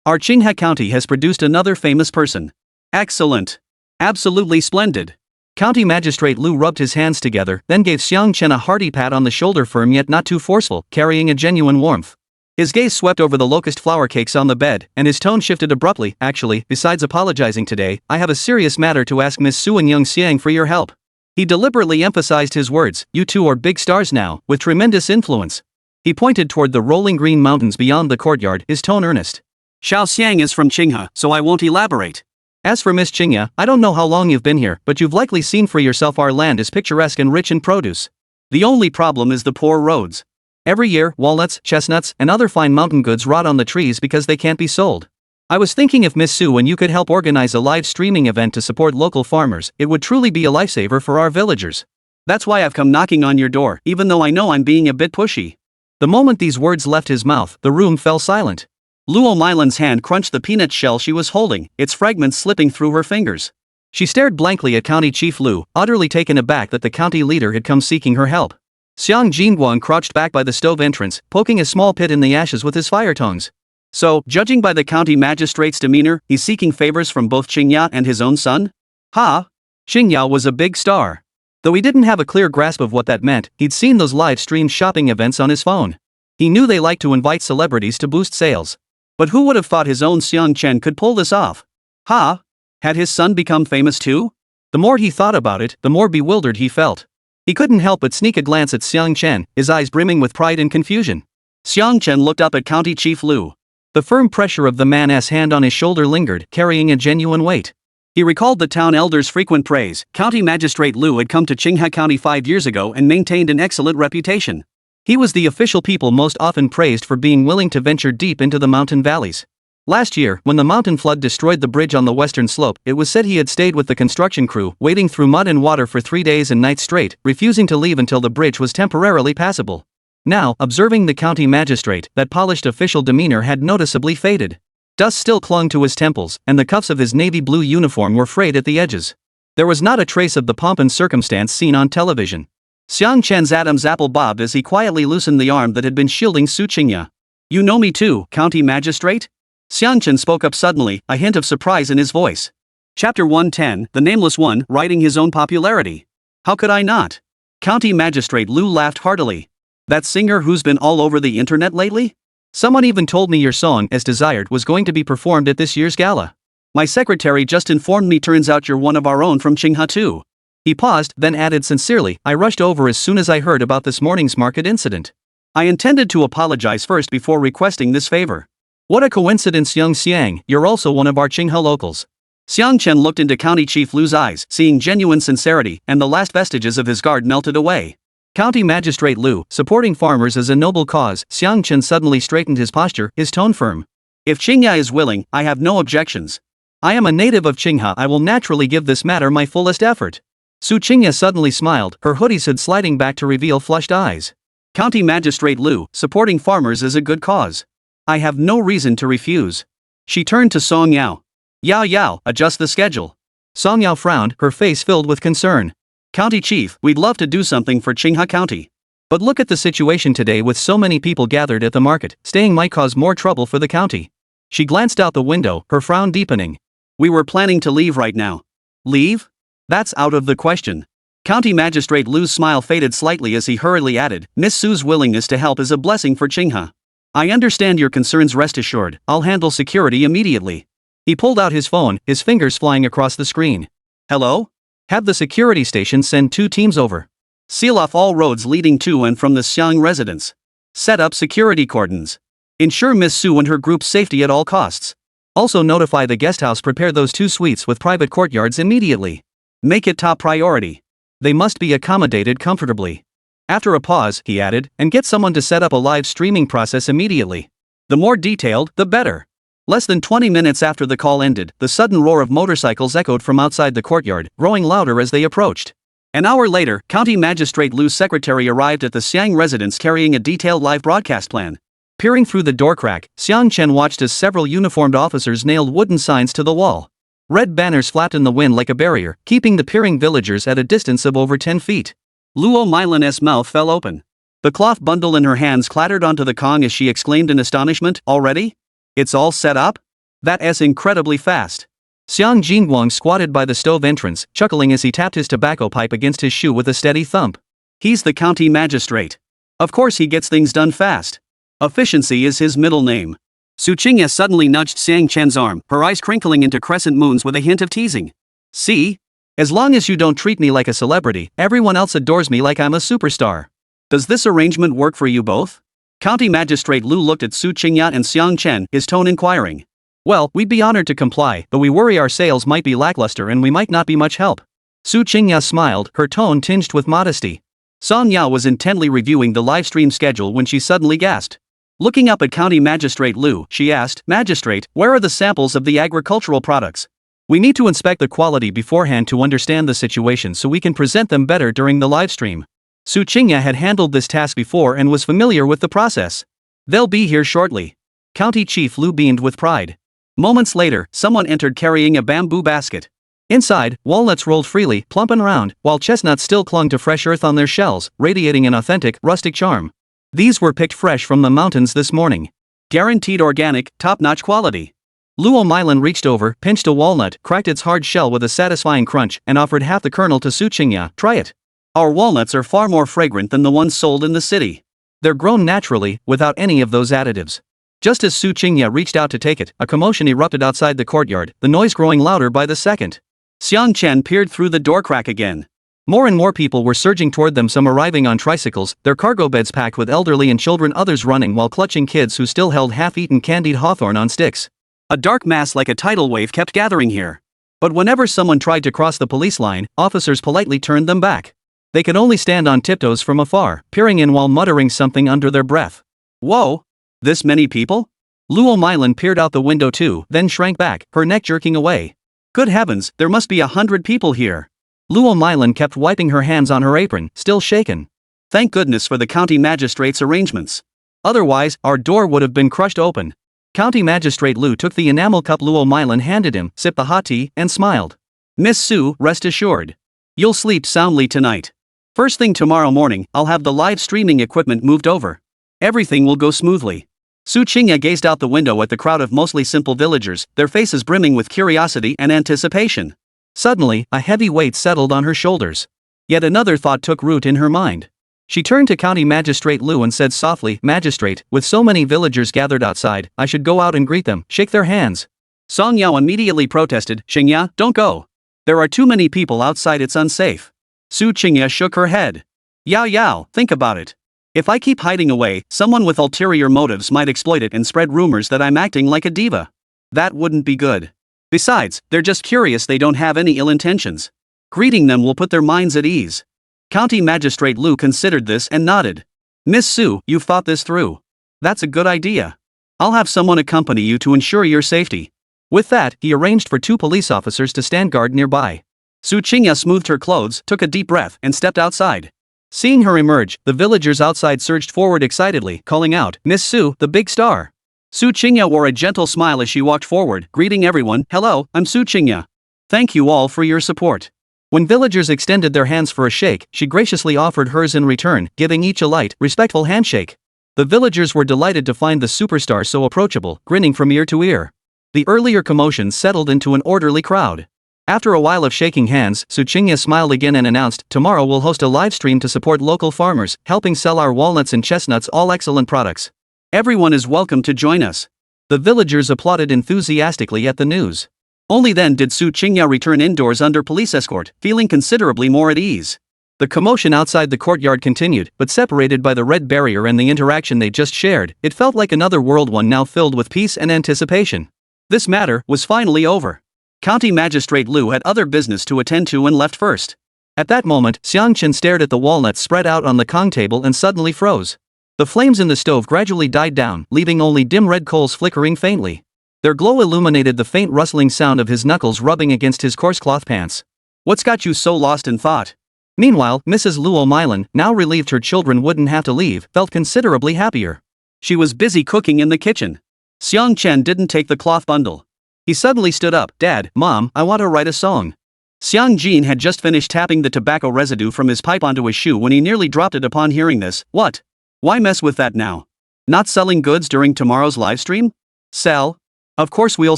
our Qinghe County has produced another famous person. Excellent. Absolutely splendid." County Magistrate Lu rubbed his hands together, then gave Xiang Chen a hearty pat on the shoulder, firm yet not too forceful, carrying a genuine warmth. His gaze swept over the locust flower cakes on the bed, and his tone shifted abruptly. Actually, besides apologizing today, I have a serious matter to ask Miss Su and young Xiang for your help. He deliberately emphasized his words. You two are big stars now, with tremendous influence. He pointed toward the rolling green mountains beyond the courtyard, his tone earnest. Xiao Xiang is from Qinghe, so I won't elaborate. As for Miss Qingya, I don't know how long you've been here, but you've likely seen for yourself our land is picturesque and rich in produce. The only problem is the poor roads. Every year, walnuts, chestnuts, and other fine mountain goods rot on the trees because they can't be sold. I was thinking if Miss Su and you could help organize a live streaming event to support local farmers, it would truly be a lifesaver for our villagers. That's why I've come knocking on your door, even though I know I'm being a bit pushy. The moment these words left his mouth, the room fell silent. Luo Mylan's hand crunched the peanut shell she was holding, its fragments slipping through her fingers. She stared blankly at County Chief Lu, utterly taken aback that the county leader had come seeking her help. Xiang Jinguang crouched back by the stove entrance, poking a small pit in the ashes with his fire tongs. So, judging by the county magistrate's demeanor, he's seeking favors from both Qingya and his own son? Ha! Qingya was a big star. Though he didn't have a clear grasp of what that meant, he'd seen those live-streamed shopping events on his phone. He knew they liked to invite celebrities to boost sales. But who would have thought his own Xiang Chen could pull this off? Ha! Had his son become famous too? The more he thought about it, the more bewildered he felt. He couldn't help but sneak a glance at Xiang Chen, his eyes brimming with pride and confusion. Xiang Chen looked up at County Chief Lu. The firm pressure of the man's hand on his shoulder lingered, carrying a genuine weight. He recalled the town elder's frequent praise. County Magistrate Lu had come to Qinghe County 5 years ago and maintained an excellent reputation. He was the official people most often praised for being willing to venture deep into the mountain valleys. Last year, when the mountain flood destroyed the bridge on the western slope, it was said he had stayed with the construction crew, wading through mud and water for 3 days and nights straight, refusing to leave until the bridge was temporarily passable. Now, observing the county magistrate, that polished official demeanor had noticeably faded. Dust still clung to his temples, and the cuffs of his navy blue uniform were frayed at the edges. There was not a trace of the pomp and circumstance seen on television. Xiang Chen's Adam's apple bobbed as he quietly loosened the arm that had been shielding Su Qingya. You know me too, County Magistrate? Xiang Chen spoke up suddenly, a hint of surprise in his voice. Chapter 110, The Nameless One, Writing His Own Popularity. How could I not? County Magistrate Lu laughed heartily. That singer who's been all over the internet lately? Someone even told me your song, As Desired, was going to be performed at this year's gala. My secretary just informed me turns out you're one of our own from Qinghe too. He paused, then added sincerely, I rushed over as soon as I heard about this morning's market incident. I intended to apologize first before requesting this favor. What a coincidence, young Xiang, you're also one of our Qinghe locals. Xiang Chen looked into County Chief Lu's eyes, seeing genuine sincerity, and the last vestiges of his guard melted away. County Magistrate Lu, supporting farmers is a noble cause. Xiang Chen suddenly straightened his posture, his tone firm. If Qingya is willing, I have no objections. I am a native of Qinghe, I will naturally give this matter my fullest effort. Su Qingya suddenly smiled, her hoodie's hood sliding back to reveal flushed eyes. County Magistrate Lu, supporting farmers is a good cause. I have no reason to refuse. She turned to Song Yao. Yao Yao, adjust the schedule. Song Yao frowned, her face filled with concern. County Chief, we'd love to do something for Qinghe County. But look at the situation today with so many people gathered at the market, staying might cause more trouble for the county. She glanced out the window, her frown deepening. We were planning to leave right now. Leave? That's out of the question. County Magistrate Lu's smile faded slightly as he hurriedly added, Miss Su's willingness to help is a blessing for Qinghe. I understand your concerns, rest assured, I'll handle security immediately. He pulled out his phone, his fingers flying across the screen. Hello? Have the security station send 2 teams over. Seal off all roads leading to and from the Xiang residence. Set up security cordons. Ensure Miss Su and her group's safety at all costs. Also notify the guesthouse prepare those 2 suites with private courtyards immediately. Make it top priority. They must be accommodated comfortably. After a pause, he added, and get someone to set up a live streaming process immediately. The more detailed, the better. Less than 20 minutes after the call ended, the sudden roar of motorcycles echoed from outside the courtyard, growing louder as they approached. An hour later, County Magistrate Lu's secretary arrived at the Xiang residence carrying a detailed live broadcast plan. Peering through the door crack, Xiang Chen watched as several uniformed officers nailed wooden signs to the wall. Red banners flapped in the wind like a barrier, keeping the peering villagers at a distance of over 10 feet. Luo Mylan's mouth fell open. The cloth bundle in her hands clattered onto the Kong as she exclaimed in astonishment, already? It's all set up? That's incredibly fast. Xiang Jinguang squatted by the stove entrance, chuckling as he tapped his tobacco pipe against his shoe with a steady thump. He's the county magistrate. Of course he gets things done fast. Efficiency is his middle name. Su Qingya suddenly nudged Xiang Chen's arm, her eyes crinkling into crescent moons with a hint of teasing. See? As long as you don't treat me like a celebrity, everyone else adores me like I'm a superstar. Does this arrangement work for you both? County Magistrate Lu looked at Su Qingya and Xiang Chen, his tone inquiring. Well, we'd be honored to comply, but we worry our sales might be lackluster and we might not be much help. Su Qingya smiled, her tone tinged with modesty. Song Ya was intently reviewing the live stream schedule when she suddenly gasped. Looking up at County Magistrate Lu, she asked, Magistrate, where are the samples of the agricultural products? We need to inspect the quality beforehand to understand the situation so we can present them better during the live stream. Su Qingya had handled this task before and was familiar with the process. They'll be here shortly. County Chief Lu beamed with pride. Moments later, someone entered carrying a bamboo basket. Inside, walnuts rolled freely, plump and round, while chestnuts still clung to fresh earth on their shells, radiating an authentic, rustic charm. These were picked fresh from the mountains this morning. Guaranteed organic, top-notch quality. Luo Mylan reached over, pinched a walnut, cracked its hard shell with a satisfying crunch, and offered half the kernel to Su Qingya. Try it. Our walnuts are far more fragrant than the ones sold in the city. They're grown naturally, without any of those additives. Just as Su Qingya reached out to take it, a commotion erupted outside the courtyard, the noise growing louder by the second. Xiang Chen peered through the door crack again. More and more people were surging toward them, some arriving on tricycles, their cargo beds packed with elderly and children, others running while clutching kids who still held half-eaten candied hawthorn on sticks. A dark mass like a tidal wave kept gathering here. But whenever someone tried to cross the police line, officers politely turned them back. They could only stand on tiptoes from afar, peering in while muttering something under their breath. Whoa! This many people? Luo Mylan peered out the window too, then shrank back, her neck jerking away. Good heavens, there must be 100 people here. Luo Mylan kept wiping her hands on her apron, still shaken. Thank goodness for the county magistrate's arrangements. Otherwise, our door would have been crushed open. County Magistrate Lu took the enamel cup Luo Mylan handed him, sipped the hot tea, and smiled. Miss Su, rest assured. You'll sleep soundly tonight. First thing tomorrow morning, I'll have the live streaming equipment moved over. Everything will go smoothly. Su Qingya gazed out the window at the crowd of mostly simple villagers, their faces brimming with curiosity and anticipation. Suddenly, a heavy weight settled on her shoulders. Yet another thought took root in her mind. She turned to County Magistrate Lu and said softly, Magistrate, with so many villagers gathered outside, I should go out and greet them, shake their hands. Song Yao immediately protested, Qingya, don't go. There are too many people outside, it's unsafe. Su Qingya shook her head. Yao, think about it. If I keep hiding away, someone with ulterior motives might exploit it and spread rumors that I'm acting like a diva. That wouldn't be good. Besides, they're just curious, they don't have any ill intentions. Greeting them will put their minds at ease. County Magistrate Lu considered this and nodded. Miss Su, you've thought this through. That's a good idea. I'll have someone accompany you to ensure your safety. With that, he arranged for 2 police officers to stand guard nearby. Su Qingya smoothed her clothes, took a deep breath, and stepped outside. Seeing her emerge, the villagers outside surged forward excitedly, calling out, Miss Su, the big star. Su Qingya wore a gentle smile as she walked forward, greeting everyone, Hello, I'm Su Qingya. Thank you all for your support. When villagers extended their hands for a shake, she graciously offered hers in return, giving each a light, respectful handshake. The villagers were delighted to find the superstar so approachable, grinning from ear to ear. The earlier commotion settled into an orderly crowd. After a while of shaking hands, Su Qingya smiled again and announced, Tomorrow we'll host a live stream to support local farmers, helping sell our walnuts and chestnuts, all excellent products. Everyone is welcome to join us. The villagers applauded enthusiastically at the news. Only then did Su Qingya return indoors under police escort, feeling considerably more at ease. The commotion outside the courtyard continued, but separated by the red barrier and the interaction they just shared, it felt like another world, one now filled with peace and anticipation. This matter was finally over. County Magistrate Lu had other business to attend to and left first. At that moment, Xiang Chen stared at the walnuts spread out on the Kong table and suddenly froze. The flames in the stove gradually died down, leaving only dim red coals flickering faintly. Their glow illuminated the faint rustling sound of his knuckles rubbing against his coarse cloth pants. What's got you so lost in thought? Meanwhile, Mrs. Luo Mylan, now relieved her children wouldn't have to leave, felt considerably happier. She was busy cooking in the kitchen. Xiang Chen didn't take the cloth bundle. He suddenly stood up, Dad, Mom, I want to write a song. Xiang Jin had just finished tapping the tobacco residue from his pipe onto his shoe when he nearly dropped it upon hearing this. What? Why mess with that now? Not selling goods during tomorrow's livestream? Sell? Of course we'll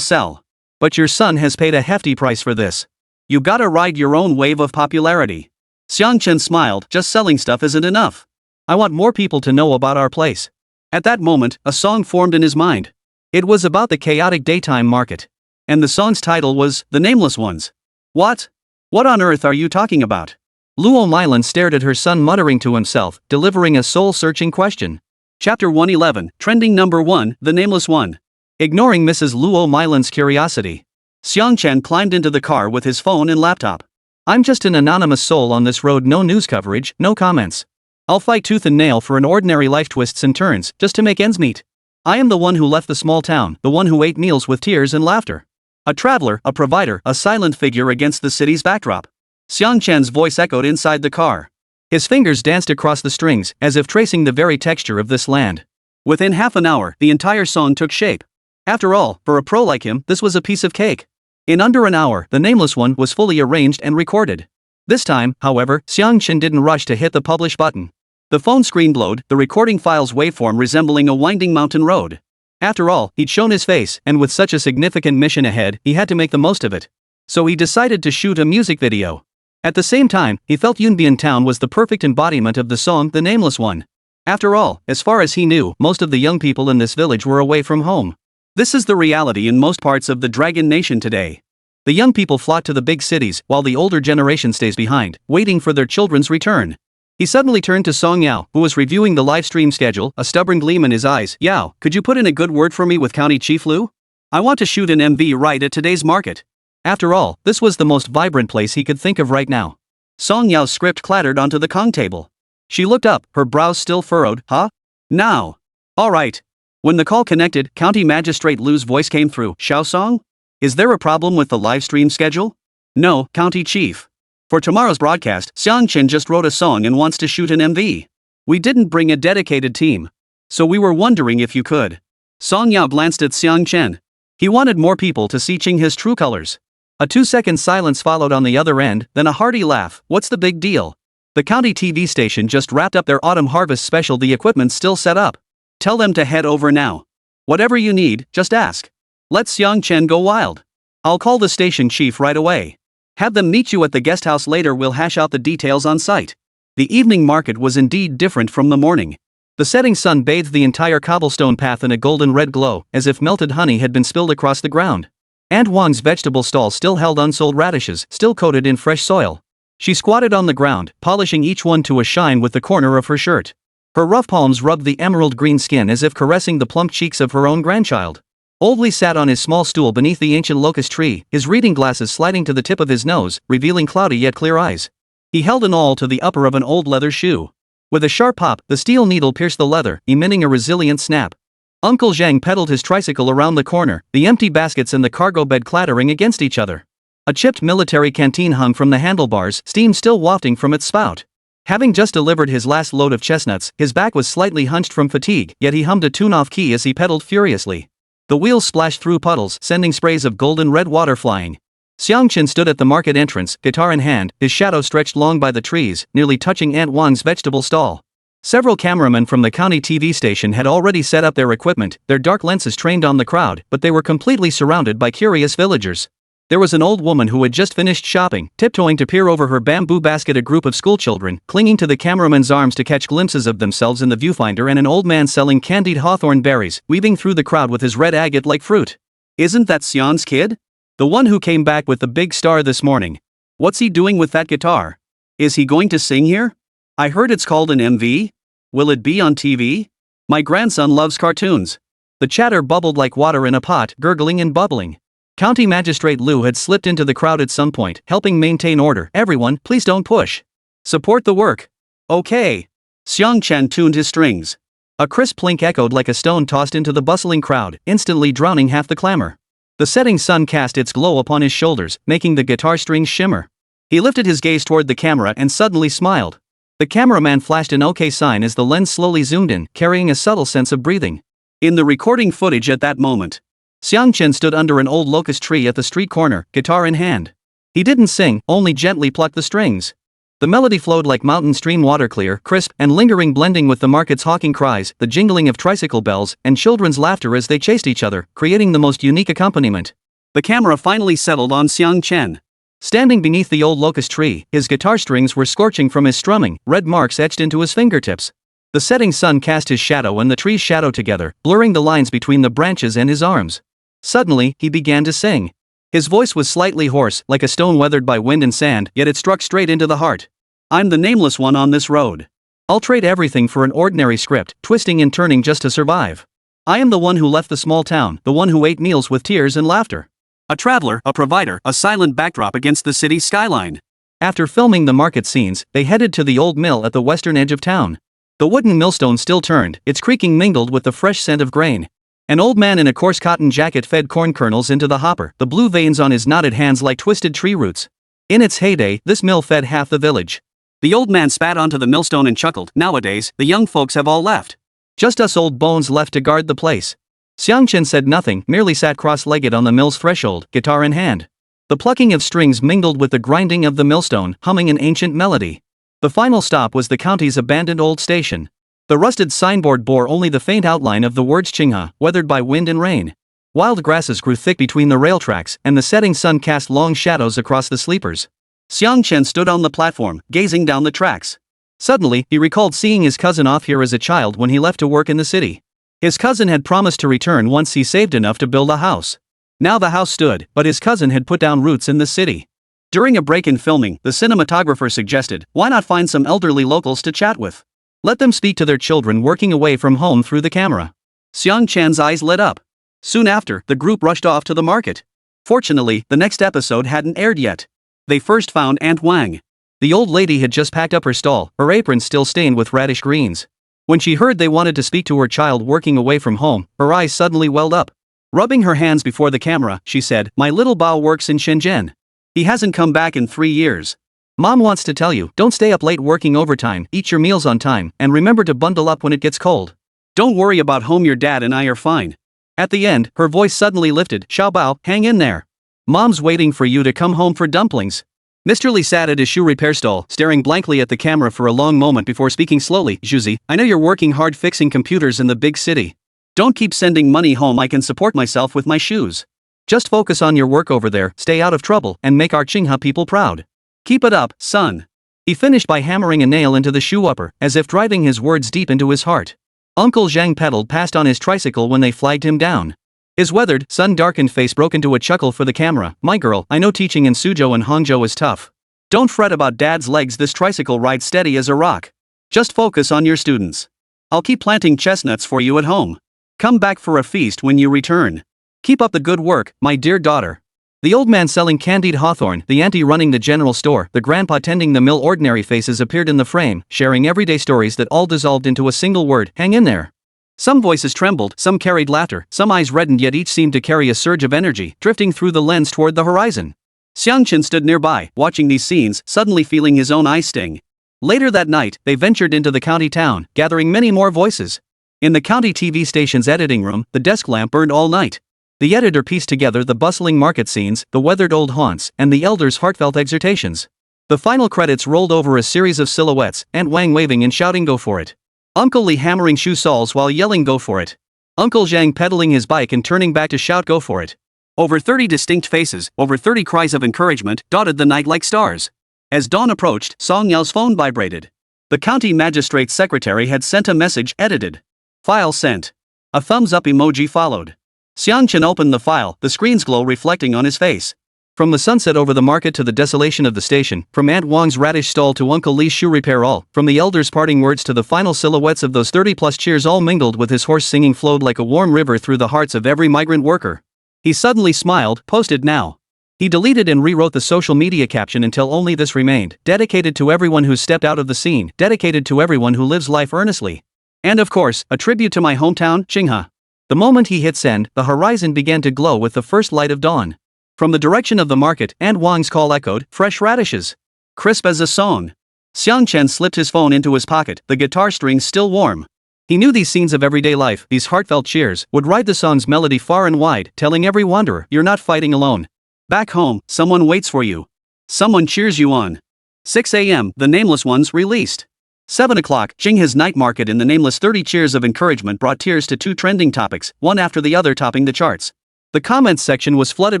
sell. But your son has paid a hefty price for this. You gotta ride your own wave of popularity. Xiang Chen smiled, just selling stuff isn't enough. I want more people to know about our place. At that moment, a song formed in his mind. It was about the chaotic daytime market. And the song's title was The Nameless Ones. What? What on earth are you talking about? Luo Milan stared at her son, muttering to himself, delivering a soul-searching question. Chapter 111, Trending Number 1, The Nameless One. Ignoring Mrs. Luo Milan's curiosity, Xiang Chen climbed into the car with his phone and laptop. I'm just an anonymous soul on this road, no news coverage, no comments. I'll fight tooth and nail for an ordinary life, twists and turns, just to make ends meet. I am the one who left the small town, the one who ate meals with tears and laughter. A traveler, a provider, a silent figure against the city's backdrop. Xiang Chen's voice echoed inside the car. His fingers danced across the strings, as if tracing the very texture of this land. Within half an hour, the entire song took shape. After all, for a pro like him, this was a piece of cake. In under an hour, The Nameless One was fully arranged and recorded. This time, however, Xiang Chen didn't rush to hit the publish button. The phone screen glowed, the recording file's waveform resembling a winding mountain road. After all, he'd shown his face, and with such a significant mission ahead, he had to make the most of it. So he decided to shoot a music video. At the same time, he felt Yunbian Town was the perfect embodiment of the song The Nameless One. After all, as far as he knew, most of the young people in this village were away from home. This is the reality in most parts of the Dragon Nation today. The young people flock to the big cities, while the older generation stays behind, waiting for their children's return. He suddenly turned to Song Yao, who was reviewing the live stream schedule, a stubborn gleam in his eyes. Yao, could you put in a good word for me with County Chief Lu? I want to shoot an MV right at today's market. After all, this was the most vibrant place he could think of right now. Song Yao's script clattered onto the Kong table. She looked up, her brows still furrowed. Huh? Now. All right. When the call connected, County Magistrate Lu's voice came through. Xiao Song? Is there a problem with the live stream schedule? No, County Chief. For tomorrow's broadcast, Xiang Chen just wrote a song and wants to shoot an MV. We didn't bring a dedicated team. So we were wondering if you could. Song Yao glanced at Xiang Chen. He wanted more people to see his true colors. A 2-second silence followed on the other end, then a hearty laugh. What's the big deal? The county TV station just wrapped up their autumn harvest special, the equipment's still set up. Tell them to head over now. Whatever you need, just ask. Let Xiang Chen go wild. I'll call the station chief right away. Have them meet you at the guest house later, we'll hash out the details on site. The evening market was indeed different from the morning. The setting sun bathed the entire cobblestone path in a golden red glow, as if melted honey had been spilled across the ground. Aunt Wang's vegetable stall still held unsold radishes, still coated in fresh soil. She squatted on the ground, polishing each one to a shine with the corner of her shirt. Her rough palms rubbed the emerald green skin as if caressing the plump cheeks of her own grandchild. Old Li sat on his small stool beneath the ancient locust tree, his reading glasses sliding to the tip of his nose, revealing cloudy yet clear eyes. He held an awl to the upper of an old leather shoe. With a sharp pop, the steel needle pierced the leather, emitting a resilient snap. Uncle Zhang pedaled his tricycle around the corner, the empty baskets and the cargo bed clattering against each other. A chipped military canteen hung from the handlebars, steam still wafting from its spout. Having just delivered his last load of chestnuts, his back was slightly hunched from fatigue, yet he hummed a tune-off key as he pedaled furiously. The wheels splashed through puddles, sending sprays of golden red water flying. Xiang Chen stood at the market entrance, guitar in hand, his shadow stretched long by the trees, nearly touching Aunt Wang's vegetable stall. Several cameramen from the county TV station had already set up their equipment, their dark lenses trained on the crowd, but they were completely surrounded by curious villagers. There was an old woman who had just finished shopping, tiptoeing to peer over her bamboo basket, a group of schoolchildren, clinging to the cameraman's arms to catch glimpses of themselves in the viewfinder, and an old man selling candied hawthorn berries, weaving through the crowd with his red agate like fruit. Isn't that Xian's kid? The one who came back with the big star this morning. What's he doing with that guitar? Is he going to sing here? I heard it's called an MV. Will it be on TV? My grandson loves cartoons. The chatter bubbled like water in a pot, gurgling and bubbling. County Magistrate Lu had slipped into the crowd at some point, helping maintain order. Everyone, please don't push. Support the work. Okay. Xiang Chen tuned his strings. A crisp plink echoed like a stone tossed into the bustling crowd, instantly drowning half the clamor. The setting sun cast its glow upon his shoulders, making the guitar strings shimmer. He lifted his gaze toward the camera and suddenly smiled. The cameraman flashed an OK sign as the lens slowly zoomed in, carrying a subtle sense of breathing. In the recording footage at that moment, Xiang Chen stood under an old locust tree at the street corner, guitar in hand. He didn't sing, only gently plucked the strings. The melody flowed like mountain stream water, clear, crisp, and lingering, blending with the market's hawking cries, the jingling of tricycle bells, and children's laughter as they chased each other, creating the most unique accompaniment. The camera finally settled on Xiang Chen. Standing beneath the old locust tree, his guitar strings were scorching from his strumming, red marks etched into his fingertips. The setting sun cast his shadow and the tree's shadow together, blurring the lines between the branches and his arms. Suddenly, he began to sing. His voice was slightly hoarse, like a stone weathered by wind and sand, yet it struck straight into the heart. I'm the nameless one on this road. I'll trade everything for an ordinary script, twisting and turning just to survive. I am the one who left the small town, the one who ate meals with tears and laughter. A traveler, a provider, a silent backdrop against the city's skyline. After filming the market scenes, they headed to the old mill at the western edge of town. The wooden millstone still turned, its creaking mingled with the fresh scent of grain. An old man in a coarse cotton jacket fed corn kernels into the hopper, the blue veins on his knotted hands like twisted tree roots. In its heyday, this mill fed half the village. The old man spat onto the millstone and chuckled. Nowadays, the young folks have all left. Just us old bones left to guard the place. Xiang Chen said nothing, merely sat cross-legged on the mill's threshold, guitar in hand. The plucking of strings mingled with the grinding of the millstone, humming an ancient melody. The final stop was the county's abandoned old station. The rusted signboard bore only the faint outline of the words Qinghe, weathered by wind and rain. Wild grasses grew thick between the rail tracks, and the setting sun cast long shadows across the sleepers. Xiang Chen stood on the platform, gazing down the tracks. Suddenly, he recalled seeing his cousin off here as a child when he left to work in the city. His cousin had promised to return once he saved enough to build a house. Now the house stood, but his cousin had put down roots in the city. During a break in filming, the cinematographer suggested, why not find some elderly locals to chat with? Let them speak to their children working away from home through the camera. Xiang Chen's eyes lit up. Soon after, the group rushed off to the market. Fortunately, the next episode hadn't aired yet. They first found Aunt Wang. The old lady had just packed up her stall, her apron still stained with radish greens. When she heard they wanted to speak to her child working away from home, her eyes suddenly welled up. Rubbing her hands before the camera, she said, "My little Bao works in Shenzhen. He hasn't come back in 3 years. Mom wants to tell you, don't stay up late working overtime, eat your meals on time, and remember to bundle up when it gets cold. Don't worry about home, your dad and I are fine." At the end, her voice suddenly lifted, "Xiao Bao, hang in there. Mom's waiting for you to come home for dumplings." Mr. Li sat at his shoe repair stall, staring blankly at the camera for a long moment before speaking slowly. "Juzi, I know you're working hard fixing computers in the big city. Don't keep sending money home, I can support myself with my shoes. Just focus on your work over there, stay out of trouble, and make our Qinghe people proud. Keep it up, son." He finished by hammering a nail into the shoe upper, as if driving his words deep into his heart. Uncle Zhang pedaled past on his tricycle when they flagged him down. His weathered, sun-darkened face broke into a chuckle for the camera. "My girl, I know teaching in Suzhou and Hangzhou is tough. Don't fret about dad's legs, this tricycle rides steady as a rock. Just focus on your students. I'll keep planting chestnuts for you at home. Come back for a feast when you return. Keep up the good work, my dear daughter." The old man selling candied hawthorn, the auntie running the general store, the grandpa tending the mill, ordinary faces appeared in the frame, sharing everyday stories that all dissolved into a single word: hang in there. Some voices trembled, some carried laughter, some eyes reddened, yet each seemed to carry a surge of energy, drifting through the lens toward the horizon. Xiang Chen stood nearby, watching these scenes, suddenly feeling his own eyes sting. Later that night, they ventured into the county town, gathering many more voices. In the county TV station's editing room, the desk lamp burned all night. The editor pieced together the bustling market scenes, the weathered old haunts, and the elders' heartfelt exhortations. The final credits rolled over a series of silhouettes, Aunt Wang waving and shouting, "Go for it." Uncle Li hammering shoe soles while yelling, "Go for it." Uncle Zhang pedaling his bike and turning back to shout, "Go for it." Over 30 distinct faces, over 30 cries of encouragement, dotted the night like stars. As dawn approached, Song Yao's phone vibrated. The county magistrate's secretary had sent a message, edited. File sent. A thumbs-up emoji followed. Xiang Chen opened the file, the screen's glow reflecting on his face. From the sunset over the market to the desolation of the station, from Aunt Wang's radish stall to Uncle Li's shoe repair, all, from the elders' parting words to the final silhouettes of those 30-plus cheers, all mingled with his hoarse singing, flowed like a warm river through the hearts of every migrant worker. He suddenly smiled, posted now. He deleted and rewrote the social media caption until only this remained: dedicated to everyone who's stepped out of the scene, dedicated to everyone who lives life earnestly. And of course, a tribute to my hometown, Qinghe. The moment he hit send, the horizon began to glow with the first light of dawn. From the direction of the market, Aunt Wang's call echoed, "Fresh radishes." Crisp as a song. Xiang Chen slipped his phone into his pocket, the guitar strings still warm. He knew these scenes of everyday life, these heartfelt cheers, would ride the song's melody far and wide, telling every wanderer, you're not fighting alone. Back home, someone waits for you. Someone cheers you on. 6 a.m., The Nameless Ones released. 7 o'clock, Qinghe's night market in the Nameless. 30 cheers of encouragement brought tears to 2 trending topics, one after the other topping the charts. The comments section was flooded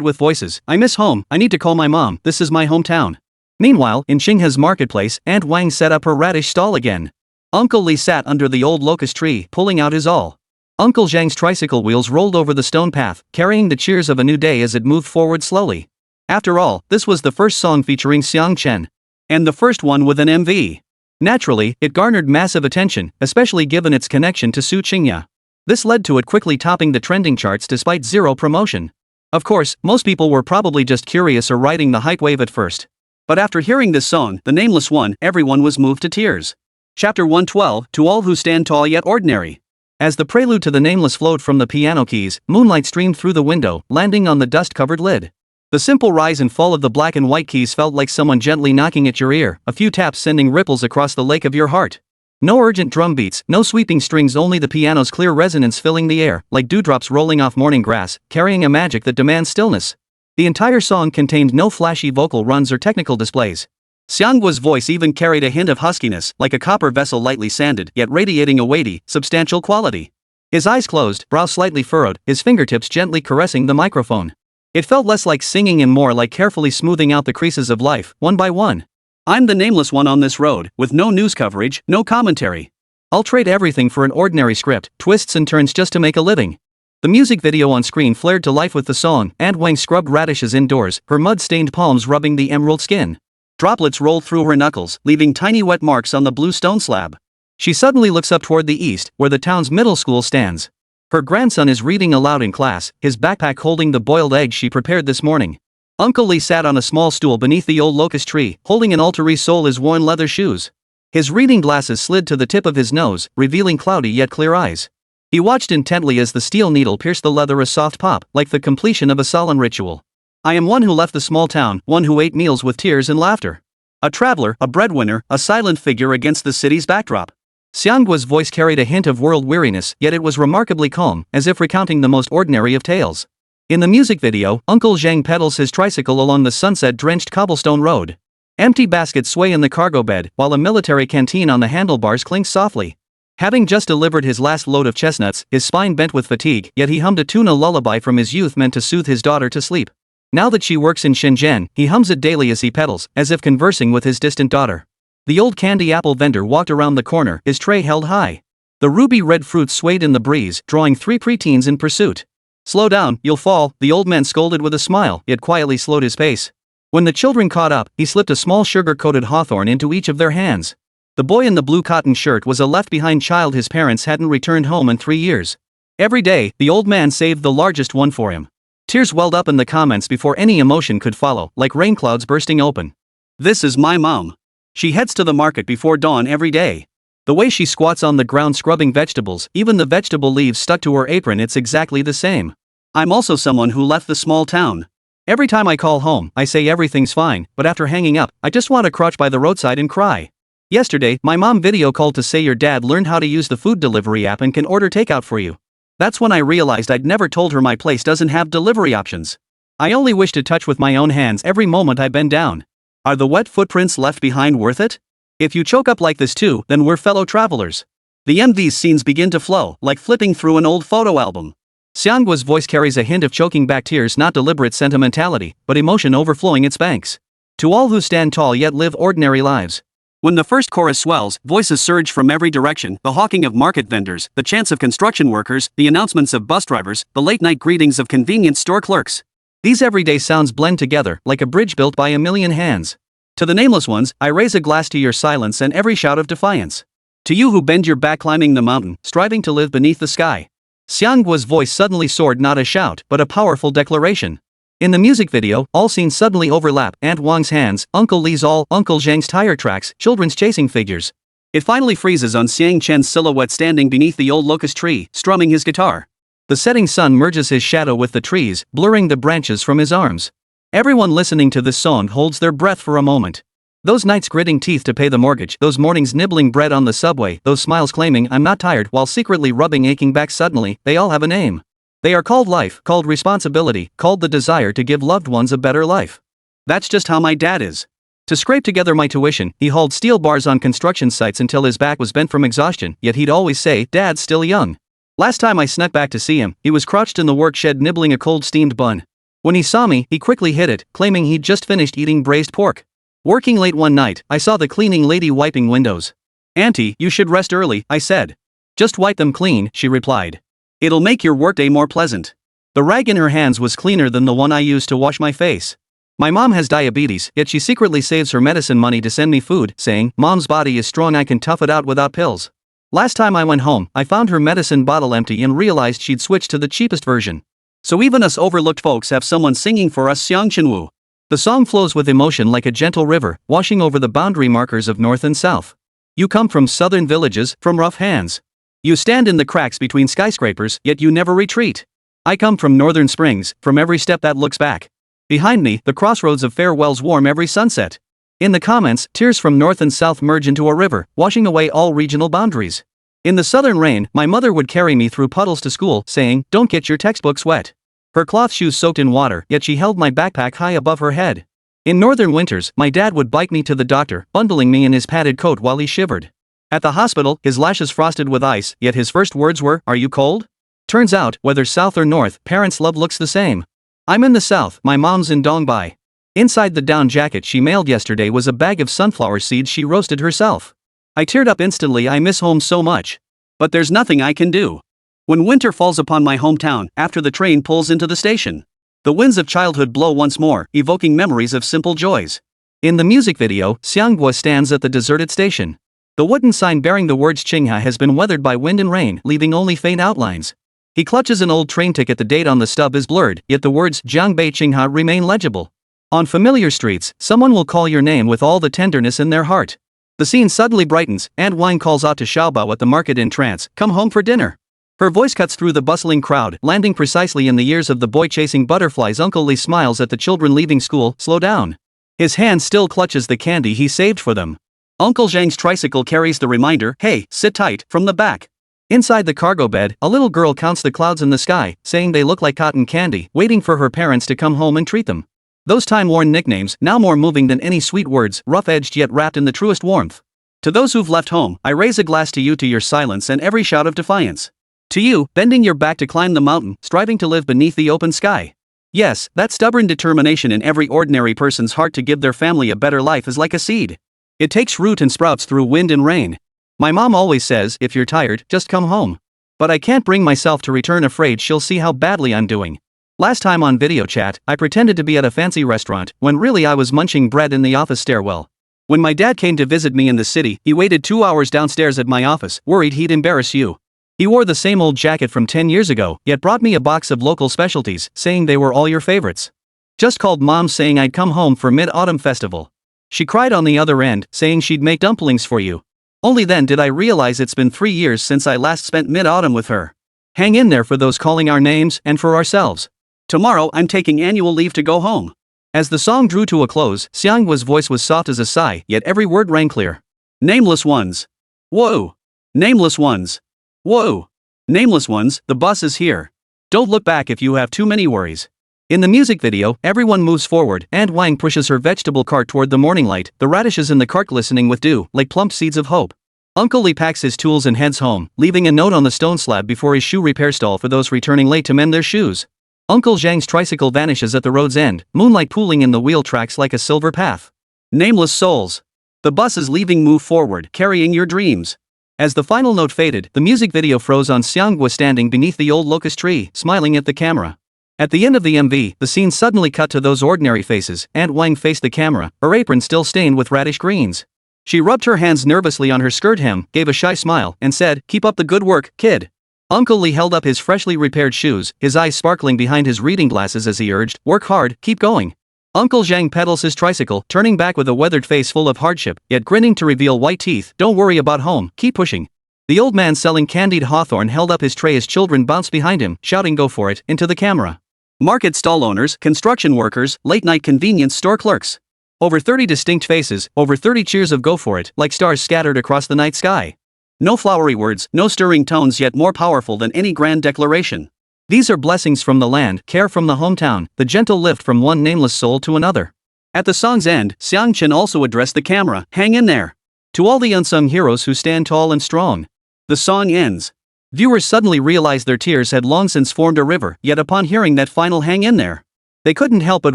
with voices: "I miss home, I need to call my mom, this is my hometown." Meanwhile, in Qinghe's marketplace, Aunt Wang set up her radish stall again. Uncle Li sat under the old locust tree, pulling out his awl. Uncle Zhang's tricycle wheels rolled over the stone path, carrying the cheers of a new day as it moved forward slowly. After all, this was the first song featuring Xiang Chen. And the first one with an MV. Naturally, it garnered massive attention, especially given its connection to Su Qingya. This led to it quickly topping the trending charts despite zero promotion. Of course, most people were probably just curious or riding the hype wave at first. But after hearing this song, the nameless one, everyone was moved to tears. Chapter 112, To All Who Stand Tall Yet Ordinary. As the prelude to the nameless flowed from the piano keys, moonlight streamed through the window, landing on the dust-covered lid. The simple rise and fall of the black and white keys felt like someone gently knocking at your ear, a few taps sending ripples across the lake of your heart. No urgent drum beats, no sweeping strings, only the piano's clear resonance filling the air, like dewdrops rolling off morning grass, carrying a magic that demands stillness. The entire song contained no flashy vocal runs or technical displays. Xiangguo's voice even carried a hint of huskiness, like a copper vessel lightly sanded, yet radiating a weighty, substantial quality. His eyes closed, brow slightly furrowed, his fingertips gently caressing the microphone. It felt less like singing and more like carefully smoothing out the creases of life, one by one. I'm the nameless one on this road, with no news coverage, no commentary. I'll trade everything for an ordinary script, twists and turns just to make a living. The music video on screen flared to life with the song, and Wang scrubbed radishes indoors, her mud-stained palms rubbing the emerald skin. Droplets rolled through her knuckles, leaving tiny wet marks on the blue stone slab. She suddenly looks up toward the east, where the town's middle school stands. Her grandson is reading aloud in class, his backpack holding the boiled eggs she prepared this morning. Uncle Li sat on a small stool beneath the old locust tree, holding an altar sole his worn leather shoes. His reading glasses slid to the tip of his nose, revealing cloudy yet clear eyes. He watched intently as the steel needle pierced the leather, a soft pop, like the completion of a solemn ritual. I am one who left the small town, one who ate meals with tears and laughter. A traveler, a breadwinner, a silent figure against the city's backdrop. Xiangguo's voice carried a hint of world weariness, yet it was remarkably calm, as if recounting the most ordinary of tales. In the music video, Uncle Zhang pedals his tricycle along the sunset-drenched cobblestone road. Empty baskets sway in the cargo bed, while a military canteen on the handlebars clinks softly. Having just delivered his last load of chestnuts, his spine bent with fatigue, yet he hummed a tune, a lullaby from his youth meant to soothe his daughter to sleep. Now that she works in Shenzhen, he hums it daily as he pedals, as if conversing with his distant daughter. The old candy apple vendor walked around the corner, his tray held high. The ruby-red fruit swayed in the breeze, drawing three preteens in pursuit. Slow down, you'll fall, the old man scolded with a smile, yet quietly slowed his pace. When the children caught up, he slipped a small sugar-coated hawthorn into each of their hands. The boy in the blue cotton shirt was a left-behind child. His parents hadn't returned home in 3 years. Every day, the old man saved the largest one for him. Tears welled up in the comments before any emotion could follow, like rain clouds bursting open. This is my mom. She heads to the market before dawn every day. The way she squats on the ground scrubbing vegetables, even the vegetable leaves stuck to her apron, it's exactly the same. I'm also someone who left the small town. Every time I call home, I say everything's fine, but after hanging up, I just want to crouch by the roadside and cry. Yesterday, my mom video called to say your dad learned how to use the food delivery app and can order takeout for you. That's when I realized I'd never told her my place doesn't have delivery options. I only wish to touch with my own hands every moment I bend down. Are the wet footprints left behind worth it? If you choke up like this too, then we're fellow travelers. The MV's scenes begin to flow, like flipping through an old photo album. Xiangguo's voice carries a hint of choking back tears, not deliberate sentimentality, but emotion overflowing its banks. To all who stand tall yet live ordinary lives. When the first chorus swells, voices surge from every direction, the hawking of market vendors, the chants of construction workers, the announcements of bus drivers, the late-night greetings of convenience store clerks. These everyday sounds blend together, like a bridge built by a million hands. To the nameless ones, I raise a glass to your silence and every shout of defiance. To you who bend your back climbing the mountain, striving to live beneath the sky. Xiangguo's voice suddenly soared, not a shout, but a powerful declaration. In the music video, all scenes suddenly overlap, Aunt Wang's hands, Uncle Li's awl, Uncle Zhang's tire tracks, children's chasing figures. It finally freezes on Xiang Chen's silhouette standing beneath the old locust tree, strumming his guitar. The setting sun merges his shadow with the trees, blurring the branches from his arms. Everyone listening to this song holds their breath for a moment. Those nights gritting teeth to pay the mortgage, those mornings nibbling bread on the subway, those smiles claiming I'm not tired while secretly rubbing aching back, suddenly, they all have a name. They are called life, called responsibility, called the desire to give loved ones a better life. That's just how my dad is. To scrape together my tuition, he hauled steel bars on construction sites until his back was bent from exhaustion, yet he'd always say, "Dad's still young." Last time I snuck back to see him, he was crouched in the work shed nibbling a cold steamed bun. When he saw me, he quickly hid it, claiming he'd just finished eating braised pork. Working late one night, I saw the cleaning lady wiping windows. Auntie, you should rest early, I said. Just wipe them clean, she replied. It'll make your workday more pleasant. The rag in her hands was cleaner than the one I used to wash my face. My mom has diabetes, yet she secretly saves her medicine money to send me food, saying, Mom's body is strong, I can tough it out without pills. Last time I went home, I found her medicine bottle empty and realized she'd switched to the cheapest version. So even us overlooked folks have someone singing for us Xiang Chen. The song flows with emotion like a gentle river, washing over the boundary markers of north and south. You come from southern villages, from rough hands. You stand in the cracks between skyscrapers, yet you never retreat. I come from northern springs, from every step that looks back. Behind me, the crossroads of farewells warm every sunset. In the comments, tears from north and south merge into a river, washing away all regional boundaries. In the southern rain, my mother would carry me through puddles to school, saying, Don't get your textbooks wet. Her cloth shoes soaked in water, yet she held my backpack high above her head. In northern winters, my dad would bike me to the doctor, bundling me in his padded coat while he shivered. At the hospital, his lashes frosted with ice, yet his first words were, Are you cold? Turns out, whether south or north, parents' love looks the same. I'm in the south, my mom's in Dongbai. Inside the down jacket she mailed yesterday was a bag of sunflower seeds she roasted herself. I teared up instantly, I miss home so much. But there's nothing I can do. When winter falls upon my hometown, after the train pulls into the station, the winds of childhood blow once more, evoking memories of simple joys. In the music video, Xiang stands at the deserted station. The wooden sign bearing the words Qingha has been weathered by wind and rain, leaving only faint outlines. He clutches an old train ticket, the date on the stub is blurred, yet the words Jiangbei Qingha remain legible. On familiar streets, someone will call your name with all the tenderness in their heart. The scene suddenly brightens, and Wang calls out to Xiaobao at the market in trance, Come home for dinner. Her voice cuts through the bustling crowd, landing precisely in the ears of the boy chasing butterflies. Uncle Li smiles at the children leaving school, slow down. His hand still clutches the candy he saved for them. Uncle Zhang's tricycle carries the reminder, Hey, sit tight, from the back. Inside the cargo bed, a little girl counts the clouds in the sky, saying they look like cotton candy, waiting for her parents to come home and treat them. Those time-worn nicknames, now more moving than any sweet words, rough-edged yet wrapped in the truest warmth. To those who've left home, I raise a glass to you, to your silence and every shout of defiance. To you, bending your back to climb the mountain, striving to live beneath the open sky. Yes, that stubborn determination in every ordinary person's heart to give their family a better life is like a seed. It takes root and sprouts through wind and rain. My mom always says, if you're tired, just come home. But I can't bring myself to return, afraid she'll see how badly I'm doing. Last time on video chat, I pretended to be at a fancy restaurant, when really I was munching bread in the office stairwell. When my dad came to visit me in the city, he waited 2 hours downstairs at my office, worried he'd embarrass you. He wore the same old jacket from 10 years ago, yet brought me a box of local specialties, saying they were all your favorites. Just called mom saying I'd come home for Mid-Autumn Festival. She cried on the other end, saying she'd make dumplings for you. Only then did I realize it's been 3 years since I last spent mid-autumn with her. Hang in there for those calling our names, and for ourselves. Tomorrow I'm taking annual leave to go home. As the song drew to a close, Xiang's voice was soft as a sigh, yet every word rang clear. Nameless ones. Whoa. Nameless ones. Whoa. Nameless ones, the bus is here. Don't look back if you have too many worries. In the music video, everyone moves forward, and Wang pushes her vegetable cart toward the morning light, the radishes in the cart glistening with dew, like plump seeds of hope. Uncle Li packs his tools and heads home, leaving a note on the stone slab before his shoe repair stall for those returning late to mend their shoes. Uncle Zhang's tricycle vanishes at the road's end, moonlight pooling in the wheel tracks like a silver path. Nameless souls. The bus is leaving, move forward, carrying your dreams. As the final note faded, the music video froze on Xiang standing beneath the old locust tree, smiling at the camera. At the end of the MV, the scene suddenly cut to those ordinary faces, and Wang faced the camera, her apron still stained with radish greens. She rubbed her hands nervously on her skirt hem, gave a shy smile, and said, Keep up the good work, kid. Uncle Li held up his freshly repaired shoes, his eyes sparkling behind his reading glasses as he urged, Work hard, keep going. Uncle Zhang pedals his tricycle, turning back with a weathered face full of hardship, yet grinning to reveal white teeth. Don't worry about home, keep pushing. The old man selling candied hawthorn held up his tray as children bounced behind him, shouting Go for it, into the camera. Market stall owners, construction workers, late-night convenience store clerks. Over 30 distinct faces, over 30 cheers of Go for it, like stars scattered across the night sky. No flowery words, no stirring tones, yet more powerful than any grand declaration. These are blessings from the land, care from the hometown, the gentle lift from one nameless soul to another. At the song's end, Xiang Chen also addressed the camera, Hang in there. To all the unsung heroes who stand tall and strong. The song ends. Viewers suddenly realized their tears had long since formed a river, yet upon hearing that final hang in there, they couldn't help but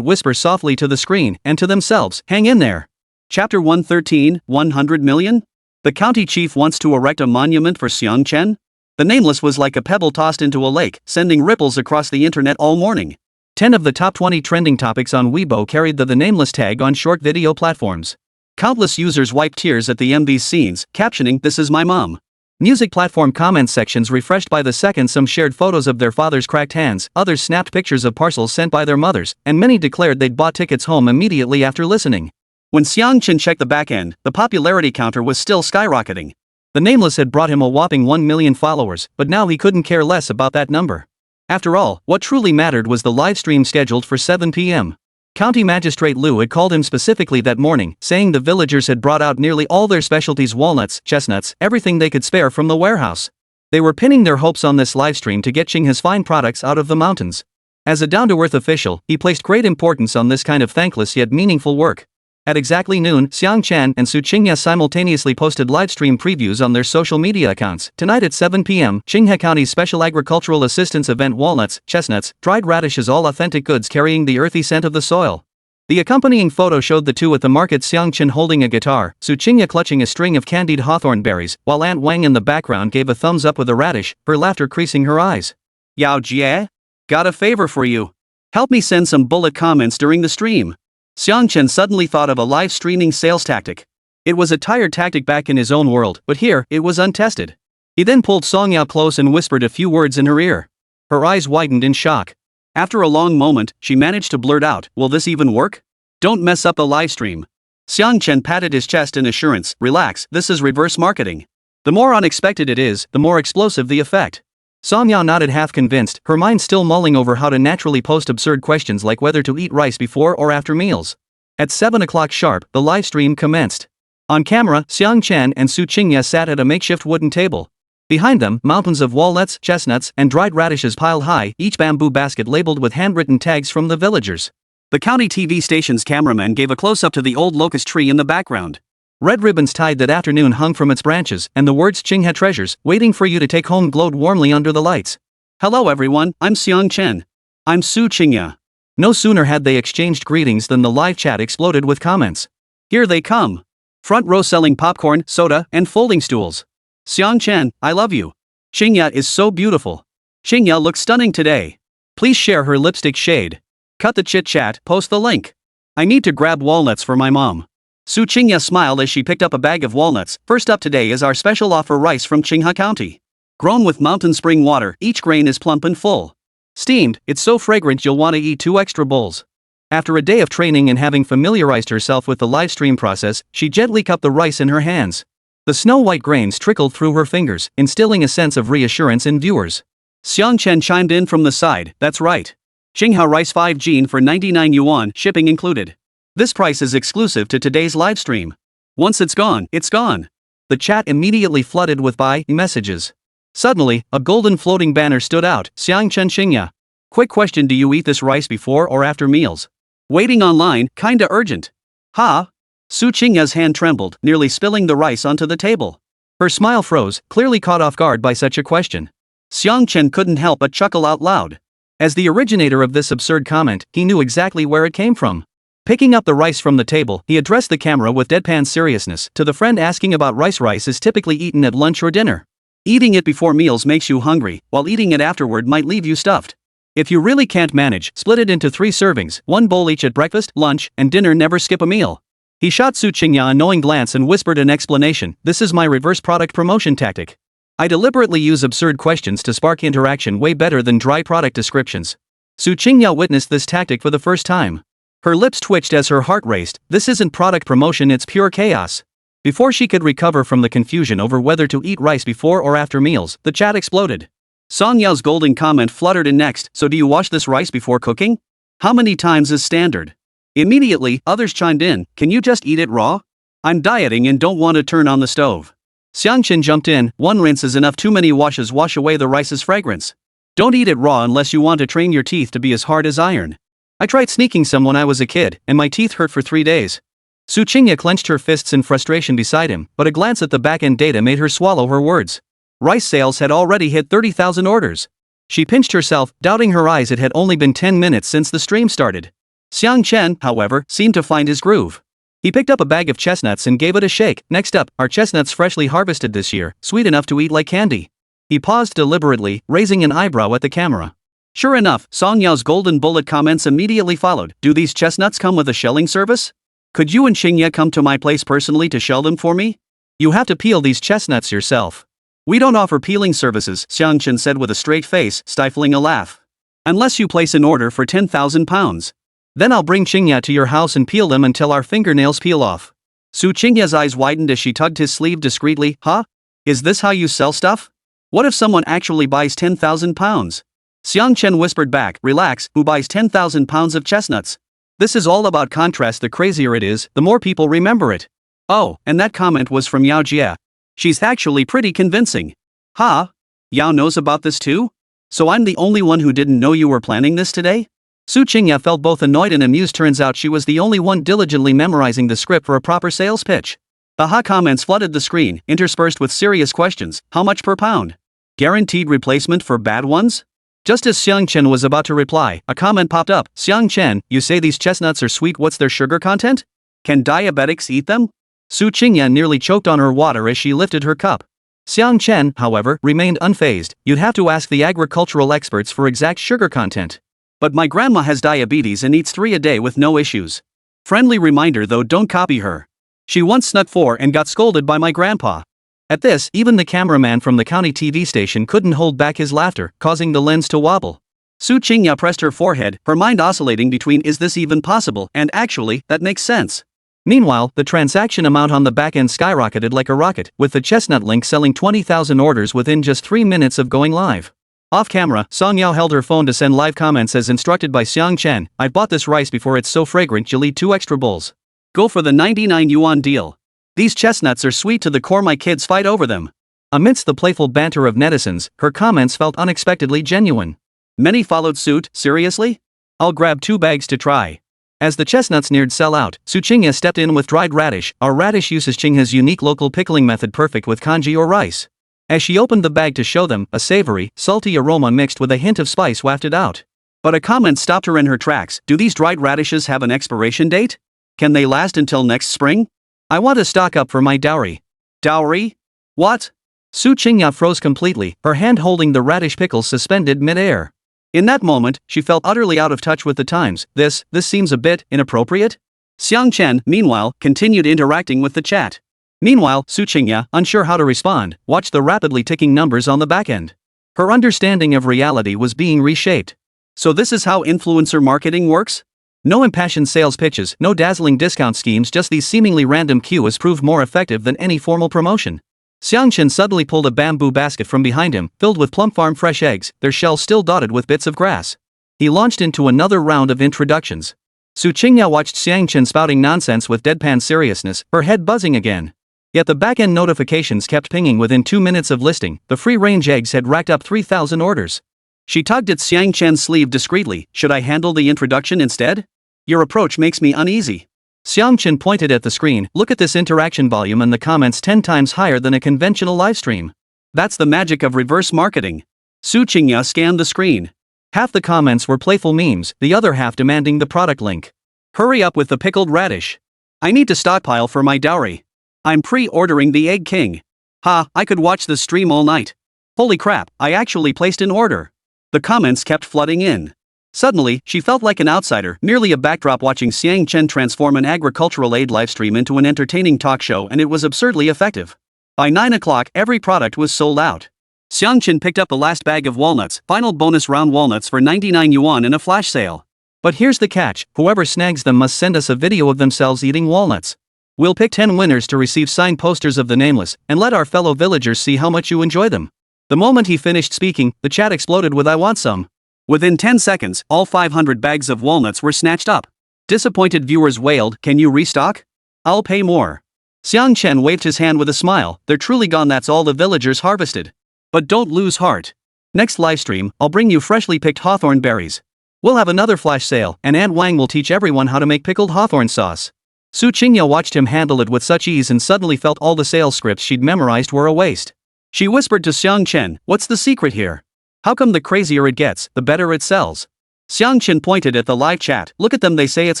whisper softly to the screen, and to themselves, Hang in there. Chapter 113, 100 million? The county chief wants to erect a monument for Xiang Chen? The nameless was like a pebble tossed into a lake, sending ripples across the internet all morning. 10 of the top 20 trending topics on Weibo carried the nameless tag on short video platforms. Countless users wiped tears at the MV's scenes, captioning, "This is my mom." Music platform comment sections refreshed by the second. Some shared photos of their father's cracked hands, others snapped pictures of parcels sent by their mothers, and many declared they'd bought tickets home immediately after listening. When Xiang Chen checked the back end, the popularity counter was still skyrocketing. The nameless had brought him a whopping 1 million followers, but now he couldn't care less about that number. After all, what truly mattered was the live stream scheduled for 7 p.m. County Magistrate Liu had called him specifically that morning, saying the villagers had brought out nearly all their specialties: walnuts, chestnuts, everything they could spare from the warehouse. They were pinning their hopes on this livestream to get Qinghe's fine products out of the mountains. As a down-to-earth official, he placed great importance on this kind of thankless yet meaningful work. At exactly noon, Xiang Chen and Su Qinghe simultaneously posted livestream previews on their social media accounts. Tonight at 7 p.m., Qinghe County's Special Agricultural Assistance event: walnuts, chestnuts, dried radishes, all authentic goods carrying the earthy scent of the soil. The accompanying photo showed the two at the market: Xiang Chen holding a guitar, Su Qinghe clutching a string of candied hawthorn berries, while Aunt Wang in the background gave a thumbs up with a radish, her laughter creasing her eyes. Yao Jie? Got a favor for you. Help me send some bullet comments during the stream. Xiang Chen suddenly thought of a live streaming sales tactic. It was a tired tactic back in his own world, but here, it was untested. He then pulled Song Yao close and whispered a few words in her ear. Her eyes widened in shock. After a long moment, she managed to blurt out, "Will this even work? Don't mess up the livestream." Xiang Chen patted his chest in assurance, "Relax, this is reverse marketing. The more unexpected it is, the more explosive the effect." Song Yao nodded, half convinced, her mind still mulling over how to naturally post absurd questions like whether to eat rice before or after meals. At 7 o'clock sharp, the livestream commenced. On camera, Xiang Chen and Su Qinghe sat at a makeshift wooden table. Behind them, mountains of walnuts, chestnuts, and dried radishes piled high, each bamboo basket labeled with handwritten tags from the villagers. The county TV station's cameraman gave a close-up to the old locust tree in the background. Red ribbons tied that afternoon hung from its branches, and the words "Qinghe treasures, waiting for you to take home" glowed warmly under the lights. "Hello everyone, I'm Xiang Chen. I'm Su Qinghe." No sooner had they exchanged greetings than the live chat exploded with comments. "Here they come. Front row selling popcorn, soda, and folding stools. Xiang Chen, I love you. Qinghe is so beautiful. Qinghe looks stunning today. Please share her lipstick shade. Cut the chit-chat, post the link. I need to grab walnuts for my mom." Su Qinghe smiled as she picked up a bag of walnuts. "First up today is our special offer: rice from Qinghe County. Grown with mountain spring water, each grain is plump and full. Steamed, it's so fragrant you'll want to eat 2 extra bowls." After a day of training and having familiarized herself with the live stream process, she gently cupped the rice in her hands. The snow-white grains trickled through her fingers, instilling a sense of reassurance in viewers. Xiang Chen chimed in from the side, "That's right. Qinghe rice 5 jin for 99 yuan, shipping included. This price is exclusive to today's livestream. Once it's gone, it's gone." The chat immediately flooded with buy messages. Suddenly, a golden floating banner stood out: "Xiang Chen Qinghe. Quick question, do you eat this rice before or after meals? Waiting online, kinda urgent." "Ha?" Su Qinghe's hand trembled, nearly spilling the rice onto the table. Her smile froze, clearly caught off guard by such a question. Xiang Chen couldn't help but chuckle out loud. As the originator of this absurd comment, he knew exactly where it came from. Picking up the rice from the table, he addressed the camera with deadpan seriousness to the friend asking about rice. Rice is typically eaten at lunch or dinner. Eating it before meals makes you hungry, while eating it afterward might leave you stuffed. If you really can't manage, split it into 3 servings, 1 bowl each at breakfast, lunch, and dinner. Never skip a meal." He shot Su Qinghe a knowing glance and whispered an explanation: "This is my reverse product promotion tactic. I deliberately use absurd questions to spark interaction way better than dry product descriptions." Su Qinghe witnessed this tactic for the first time. Her lips twitched as her heart raced. This isn't product promotion, it's pure chaos. Before she could recover from the confusion over whether to eat rice before or after meals, the chat exploded. Song Yao's golden comment fluttered in next: "So do you wash this rice before cooking? How many times is standard?" Immediately, others chimed in: "Can you just eat it raw? I'm dieting and don't want to turn on the stove." Xiang Chen jumped in: "1 rinse is enough, too many washes wash away the rice's fragrance. Don't eat it raw unless you want to train your teeth to be as hard as iron. I tried sneaking some when I was a kid, and my teeth hurt for 3 days." Su Qinghe clenched her fists in frustration beside him, but a glance at the back-end data made her swallow her words. Rice sales had already hit 30,000 orders. She pinched herself, doubting her eyes. It had only been 10 minutes since the stream started. Xiang Chen, however, seemed to find his groove. He picked up a bag of chestnuts and gave it a shake. Next up, are chestnuts freshly harvested this year, sweet enough to eat like candy. He paused deliberately, raising an eyebrow at the camera. Sure enough, Song Yao's golden bullet comments immediately followed. Do these chestnuts come with a shelling service? Could you and Xingye come to my place personally to shell them for me? You have to peel these chestnuts yourself. We don't offer peeling services, Xiang Chen said with a straight face, stifling a laugh. Unless you place an order for 10,000 pounds. Then I'll bring Xingye to your house and peel them until our fingernails peel off. Su Qingye's eyes widened as she tugged his sleeve discreetly. Huh? Is this how you sell stuff? What if someone actually buys 10,000 pounds? Xiang Chen whispered back, relax, who buys 10,000 pounds of chestnuts? This is all about contrast. The crazier it is, the more people remember it. Oh, and that comment was from Yao Jie. She's actually pretty convincing. Huh? Yao knows about this too? So I'm the only one who didn't know you were planning this today? Su Qingye felt both annoyed and amused. Turns out she was the only one diligently memorizing the script for a proper sales pitch. Aha comments flooded the screen, interspersed with serious questions. How much per pound? Guaranteed replacement for bad ones? Just as Xiang Chen was about to reply, a comment popped up. Xiang Chen, you say these chestnuts are sweet. What's their sugar content? Can diabetics eat them? Su Qingye nearly choked on her water as she lifted her cup. Xiang Chen, however, remained unfazed. You'd have to ask the agricultural experts for exact sugar content. But my grandma has diabetes and eats 3 a day with no issues. Friendly reminder though, don't copy her. She once snuck 4 and got scolded by my grandpa. At this, even the cameraman from the county TV station couldn't hold back his laughter, causing the lens to wobble. Su Qingye pressed her forehead, her mind oscillating between is this even possible and actually, that makes sense. Meanwhile, the transaction amount on the back end skyrocketed like a rocket, with the chestnut link selling 20,000 orders within just 3 minutes of going live. Off camera, Song Yao held her phone to send live comments as instructed by Xiang Chen. I bought this rice before it's so fragrant you'll eat 2 extra bowls. Go for the 99 yuan deal. These chestnuts are sweet to the core, my kids fight over them. Amidst the playful banter of netizens, her comments felt unexpectedly genuine. Many followed suit. Seriously? I'll grab 2 bags to try. As the chestnuts neared sell out, Su Qingye stepped in with dried radish. Our radish uses Qinghe's unique local pickling method, perfect with congee or rice. As she opened the bag to show them, a savory, salty aroma mixed with a hint of spice wafted out. But a comment stopped her in her tracks. Do these dried radishes have an expiration date? Can they last until next spring? I want to stock up for my dowry. Dowry? What? Su Qingye froze completely, her hand holding the radish pickles suspended mid-air. In that moment, she felt utterly out of touch with the times. This seems a bit inappropriate? Xiang Chen, meanwhile, continued interacting with the chat. Meanwhile, Su Qingye, unsure how to respond, watched the rapidly ticking numbers on the back end. Her understanding of reality was being reshaped. So this is how influencer marketing works? No impassioned sales pitches, no dazzling discount schemes, just these seemingly random cues proved more effective than any formal promotion. Xiang Chen suddenly pulled a bamboo basket from behind him, filled with Plum Farm fresh eggs, their shells still dotted with bits of grass. He launched into another round of introductions. Su Qingye watched Xiang Chen spouting nonsense with deadpan seriousness, her head buzzing again. Yet the back-end notifications kept pinging. Within 2 minutes of listing, the free-range eggs had racked up 3,000 orders. She tugged at Xiang Chen's sleeve discreetly. Should I handle the introduction instead? Your approach makes me uneasy. Xiang Chen pointed at the screen. Look at this interaction volume and the comments 10 times higher than a conventional livestream. That's the magic of reverse marketing. Su Qingye scanned the screen. Half the comments were playful memes, the other half demanding the product link. Hurry up with the pickled radish. I need to stockpile for my dowry. I'm pre-ordering the Egg King. Ha, I could watch this stream all night. Holy crap, I actually placed an order. The comments kept flooding in. Suddenly, she felt like an outsider, merely a backdrop watching Xiang Chen transform an agricultural aid livestream into an entertaining talk show, and it was absurdly effective. By 9 o'clock, every product was sold out. Xiang Chen picked up the last bag of walnuts, final bonus round walnuts for 99 yuan in a flash sale. But here's the catch, whoever snags them must send us a video of themselves eating walnuts. We'll pick 10 winners to receive signed posters of the nameless, and let our fellow villagers see how much you enjoy them. The moment he finished speaking, the chat exploded with I want some. Within 10 seconds, all 500 bags of walnuts were snatched up. Disappointed viewers wailed, can you restock? I'll pay more. Xiang Chen waved his hand with a smile, they're truly gone, that's all the villagers harvested. But don't lose heart. Next livestream, I'll bring you freshly picked hawthorn berries. We'll have another flash sale, and Aunt Wang will teach everyone how to make pickled hawthorn sauce. Su Qingye watched him handle it with such ease and suddenly felt all the sales scripts she'd memorized were a waste. She whispered to Xiang Chen, what's the secret here? How come the crazier it gets, the better it sells? Xiang Chen pointed at the live chat, look at them, they say it's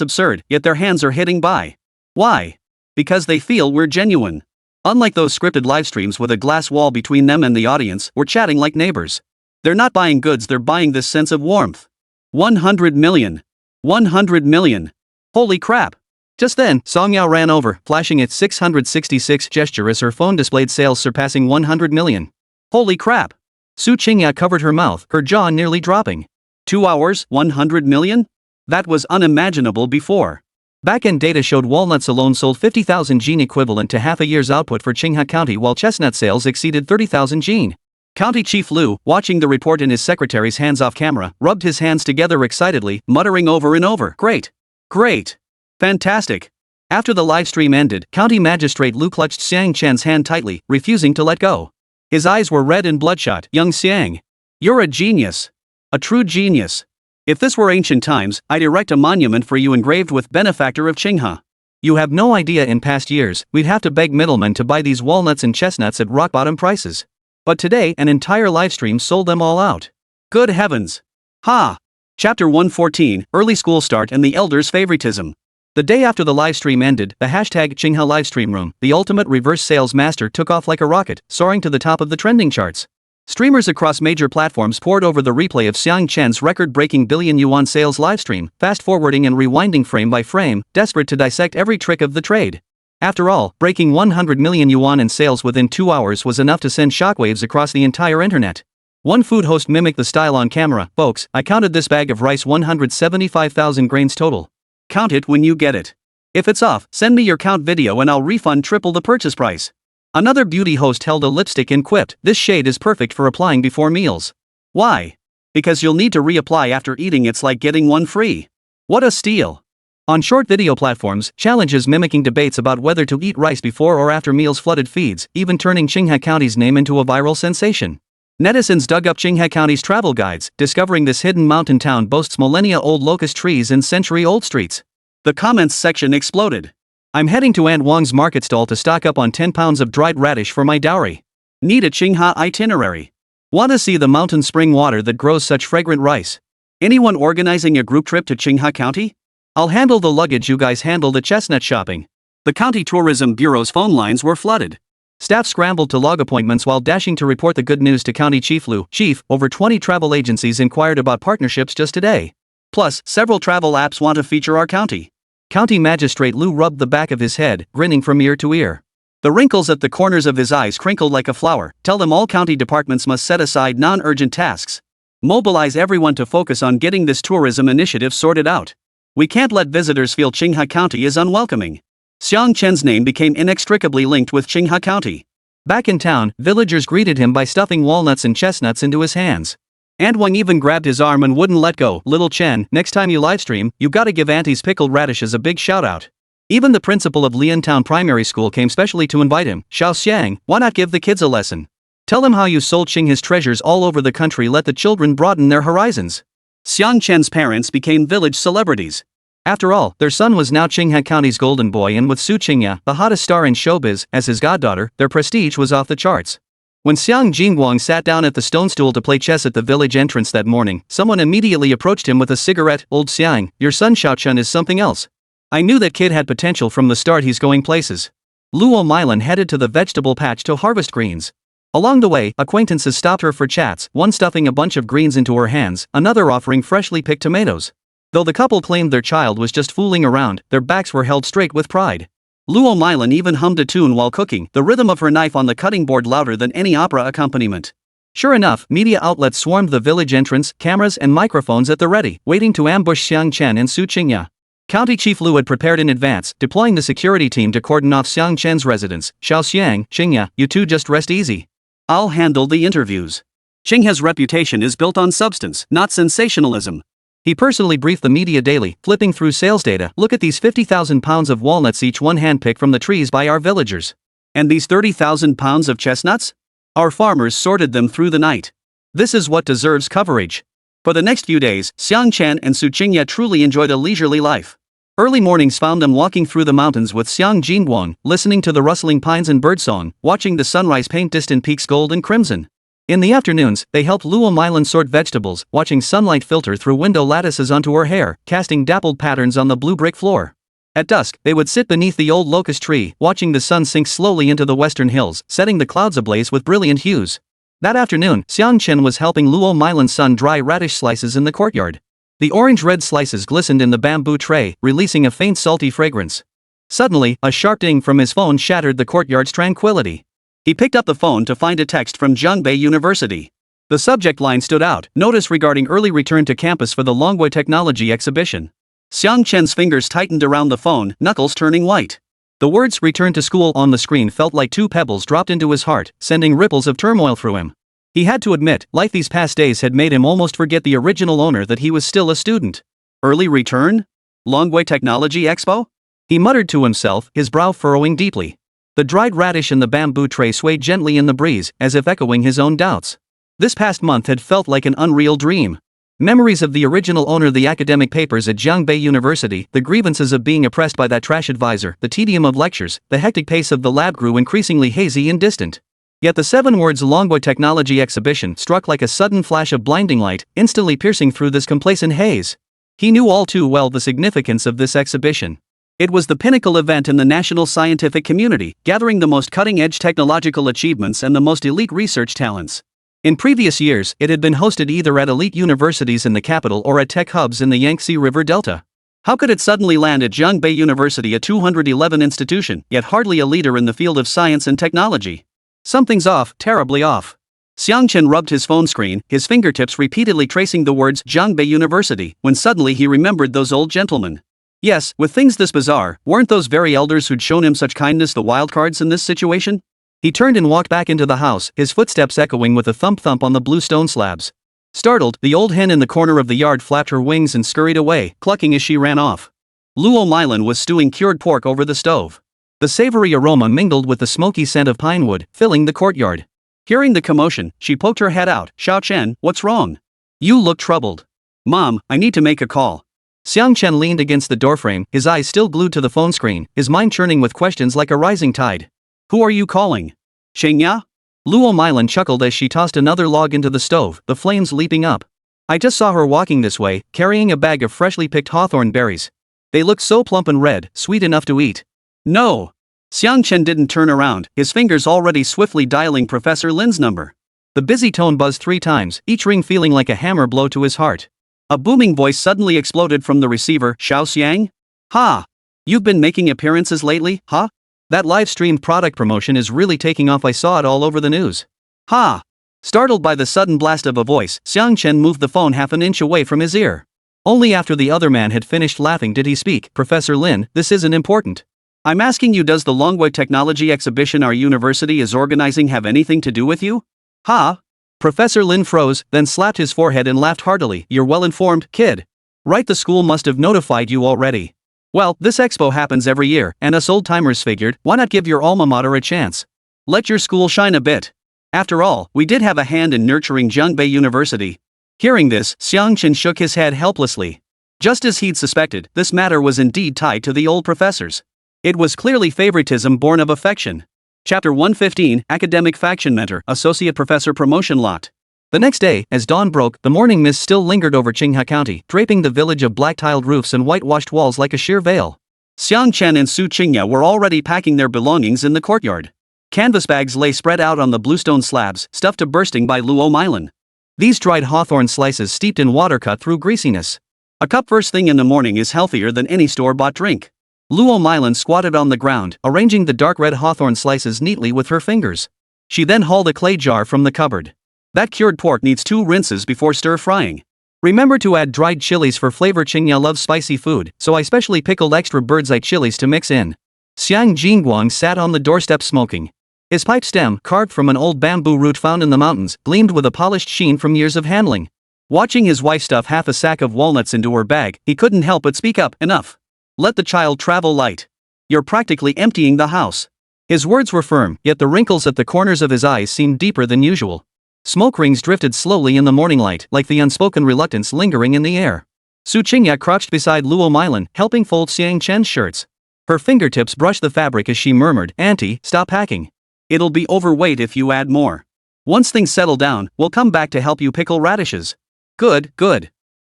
absurd, yet their hands are hitting buy. Why? Because they feel we're genuine. Unlike those scripted livestreams with a glass wall between them and the audience, we're chatting like neighbors. They're not buying goods, they're buying this sense of warmth. 100 million. 100 million. Holy crap. Just then, Song Yao ran over, flashing its 666 gesture as her phone displayed sales surpassing 100 million. Holy crap. Su Qingya covered her mouth, her jaw nearly dropping. 2 hours, 100 million? That was unimaginable before. Back-end data showed walnuts alone sold 50,000 gene, equivalent to half a year's output for Qinghe County, while chestnut sales exceeded 30,000 gene. County Chief Lu, watching the report in his secretary's hands off camera, rubbed his hands together excitedly, muttering over and over, "Great! Great! Fantastic!" After the live stream ended, County Magistrate Lu clutched Xiang Chen's hand tightly, refusing to let go. His eyes were red and bloodshot. "Young Xiang, you're a genius. A true genius. If this were ancient times, I'd erect a monument for you engraved with benefactor of Qinghe. You have no idea, in past years, we'd have to beg middlemen to buy these walnuts and chestnuts at rock-bottom prices. But today, an entire livestream sold them all out. Good heavens! Ha! Chapter 114, Early School Start and the Elders' Favoritism. The day after the livestream ended, the hashtag Qinghe livestream room, the ultimate reverse sales master, took off like a rocket, soaring to the top of the trending charts. Streamers across major platforms poured over the replay of Xiang Chen's record-breaking billion yuan sales livestream, fast-forwarding and rewinding frame by frame, desperate to dissect every trick of the trade. After all, breaking 100 million yuan in sales within 2 hours was enough to send shockwaves across the entire internet. One food host mimicked the style on camera. "Folks, I counted this bag of rice 175,000 grains total. Count it when you get it. If it's off, send me your count video and I'll refund triple the purchase price." Another beauty host held a lipstick and quipped, "This shade is perfect for applying before meals." Why? Because you'll need to reapply after eating, it's like getting one free. What a steal. On short video platforms, challenges mimicking debates about whether to eat rice before or after meals flooded feeds, even turning Qinghe County's name into a viral sensation. Netizens dug up Qinghe County's travel guides, discovering this hidden mountain town boasts millennia-old locust trees and century-old streets. The comments section exploded. "I'm heading to Aunt Wang's market stall to stock up on 10 pounds of dried radish for my dowry. Need a Qinghe itinerary. Wanna see the mountain spring water that grows such fragrant rice? Anyone organizing a group trip to Qinghe County? I'll handle the luggage, you guys handle the chestnut shopping." The county tourism bureau's phone lines were flooded. Staff scrambled to log appointments while dashing to report the good news to County Chief Lu. "Chief, over 20 travel agencies inquired about partnerships just today. Plus, several travel apps want to feature our county." County Magistrate Lu rubbed the back of his head, grinning from ear to ear. The wrinkles at the corners of his eyes crinkled like a flower. "Tell them all county departments must set aside non-urgent tasks. Mobilize everyone to focus on getting this tourism initiative sorted out. We can't let visitors feel Qinghe County is unwelcoming." Xiang Chen's name became inextricably linked with Qinghe County. Back in town, villagers greeted him by stuffing walnuts and chestnuts into his hands. Aunt Wang even grabbed his arm and wouldn't let go. "Little Chen, next time you livestream, you gotta give Auntie's pickled radishes a big shout-out." Even the principal of Liantown Primary School came specially to invite him. "Xiao Xiang, why not give the kids a lesson? Tell them how you sold Qinghe's treasures all over the country, let the children broaden their horizons." Xiang Chen's parents became village celebrities. After all, their son was now Qinghe County's golden boy, and with Su Qingya, the hottest star in showbiz, as his goddaughter, their prestige was off the charts. When Xiang Jingguang sat down at the stone stool to play chess at the village entrance that morning, someone immediately approached him with a cigarette. "Old Xiang, your son Xiao Chen is something else. I knew that kid had potential from the start, he's going places." Luo Milan headed to the vegetable patch to harvest greens. Along the way, acquaintances stopped her for chats, one stuffing a bunch of greens into her hands, another offering freshly picked tomatoes. Though the couple claimed their child was just fooling around, their backs were held straight with pride. Luo Milan even hummed a tune while cooking, the rhythm of her knife on the cutting board louder than any opera accompaniment. Sure enough, media outlets swarmed the village entrance, cameras and microphones at the ready, waiting to ambush Xiang Chen and Su Qingya. County Chief Lu had prepared in advance, deploying the security team to cordon off Xiang Chen's residence. "Xiao Xiang, Qingya, you two just rest easy. I'll handle the interviews. Qinghe's reputation is built on substance, not sensationalism." He personally briefed the media daily, flipping through sales data. "Look at these 50,000 pounds of walnuts, each one handpicked from the trees by our villagers. And these 30,000 pounds of chestnuts? Our farmers sorted them through the night. This is what deserves coverage." For the next few days, Xiang Chen and Su Qingya truly enjoyed a leisurely life. Early mornings found them walking through the mountains with Xiang Jingguang, listening to the rustling pines and birdsong, watching the sunrise paint distant peaks gold and crimson. In the afternoons, they helped Luo Milan sort vegetables, watching sunlight filter through window lattices onto her hair, casting dappled patterns on the blue brick floor. At dusk, they would sit beneath the old locust tree, watching the sun sink slowly into the western hills, setting the clouds ablaze with brilliant hues. That afternoon, Xiang Chen was helping Luo Milan's son dry radish slices in the courtyard. The orange-red slices glistened in the bamboo tray, releasing a faint salty fragrance. Suddenly, a sharp ding from his phone shattered the courtyard's tranquility. He picked up the phone to find a text from Zhongbei University. The subject line stood out: notice regarding early return to campus for the Longwei Technology Exhibition. Xiang Chen's fingers tightened around the phone, knuckles turning white. The words "return to school" on the screen felt like two pebbles dropped into his heart, sending ripples of turmoil through him. He had to admit, life these past days had made him almost forget the original owner that he was still a student. Early return? Longwei Technology Expo? He muttered to himself, his brow furrowing deeply. The dried radish in the bamboo tray swayed gently in the breeze, as if echoing his own doubts. This past month had felt like an unreal dream. Memories of the original owner, the academic papers at Zhongbei University, the grievances of being oppressed by that trash advisor, the tedium of lectures, the hectic pace of the lab grew increasingly hazy and distant. Yet the 7 words Longwei Technology Exhibition struck like a sudden flash of blinding light, instantly piercing through this complacent haze. He knew all too well the significance of this exhibition. It was the pinnacle event in the national scientific community, gathering the most cutting-edge technological achievements and the most elite research talents. In previous years, it had been hosted either at elite universities in the capital or at tech hubs in the Yangtze River Delta. How could it suddenly land at Zhongbei University, a 211 institution, yet hardly a leader in the field of science and technology? Something's off, terribly off. Xiang Chen rubbed his phone screen, his fingertips repeatedly tracing the words Zhongbei University, when suddenly he remembered those old gentlemen. Yes, with things this bizarre, weren't those very elders who'd shown him such kindness the wildcards in this situation? He turned and walked back into the house, his footsteps echoing with a thump-thump on the blue stone slabs. Startled, the old hen in the corner of the yard flapped her wings and scurried away, clucking as she ran off. Luo Milan was stewing cured pork over the stove. The savory aroma mingled with the smoky scent of pine wood, filling the courtyard. Hearing the commotion, she poked her head out. "Hua Chen, what's wrong? You look troubled." "Mom, I need to make a call." Xiang Chen leaned against the doorframe, his eyes still glued to the phone screen, his mind churning with questions like a rising tide. "Who are you calling? Shengya?" Luo Milan chuckled as she tossed another log into the stove, the flames leaping up. "I just saw her walking this way, carrying a bag of freshly picked hawthorn berries. They look so plump and red, sweet enough to eat." "No." Xiang Chen didn't turn around, his fingers already swiftly dialing Professor Lin's number. The busy tone buzzed 3 times, each ring feeling like a hammer blow to his heart. A booming voice suddenly exploded from the receiver. "Xiao Xiang? Ha! You've been making appearances lately, huh? That live-streamed product promotion is really taking off. I saw it all over the news." "Ha!" Startled by the sudden blast of a voice, Xiang Chen moved the phone half an inch away from his ear. Only after the other man had finished laughing did he speak. "Professor Lin, this isn't important. I'm asking you, does the Longwei Technology Exhibition our university is organizing have anything to do with you?" "Ha!" Professor Lin froze, then slapped his forehead and laughed heartily. "You're well informed, kid. Right, the school must have notified you already. Well, this expo happens every year, and us old-timers figured, why not give your alma mater a chance? Let your school shine a bit. After all, we did have a hand in nurturing Zhongbei University." Hearing this, Xiang Chen shook his head helplessly. Just as he'd suspected, this matter was indeed tied to the old professors. It was clearly favoritism born of affection. Chapter 115, Academic Faction Mentor, Associate Professor Promotion Lot. The next day, as dawn broke, the morning mist still lingered over Qinghua County, draping the village of black-tiled roofs and whitewashed walls like a sheer veil. Xiang Chen and Su Qingya were already packing their belongings in the courtyard. Canvas bags lay spread out on the bluestone slabs, stuffed to bursting by Luo Milan. These dried hawthorn slices steeped in water cut through greasiness. A cup first thing in the morning is healthier than any store-bought drink. Luo Milan squatted on the ground, arranging the dark red hawthorn slices neatly with her fingers. She then hauled a clay jar from the cupboard. "That cured pork needs 2 rinses before stir-frying. Remember to add dried chilies for flavor. Qingya loves spicy food, so I specially pickled extra bird's eye chilies to mix in." Xiang Jingguang sat on the doorstep smoking. His pipe stem, carved from an old bamboo root found in the mountains, gleamed with a polished sheen from years of handling. Watching his wife stuff half a sack of walnuts into her bag, he couldn't help but speak up. "Enough. Let the child travel light. You're practically emptying the house." His words were firm, yet the wrinkles at the corners of his eyes seemed deeper than usual. Smoke rings drifted slowly in the morning light, like the unspoken reluctance lingering in the air. Su Qingya crouched beside Luo Milan, helping fold Xiang Chen's shirts. Her fingertips brushed the fabric as she murmured, "Auntie, stop packing. It'll be overweight if you add more. Once things settle down, we'll come back to help you pickle radishes." Good.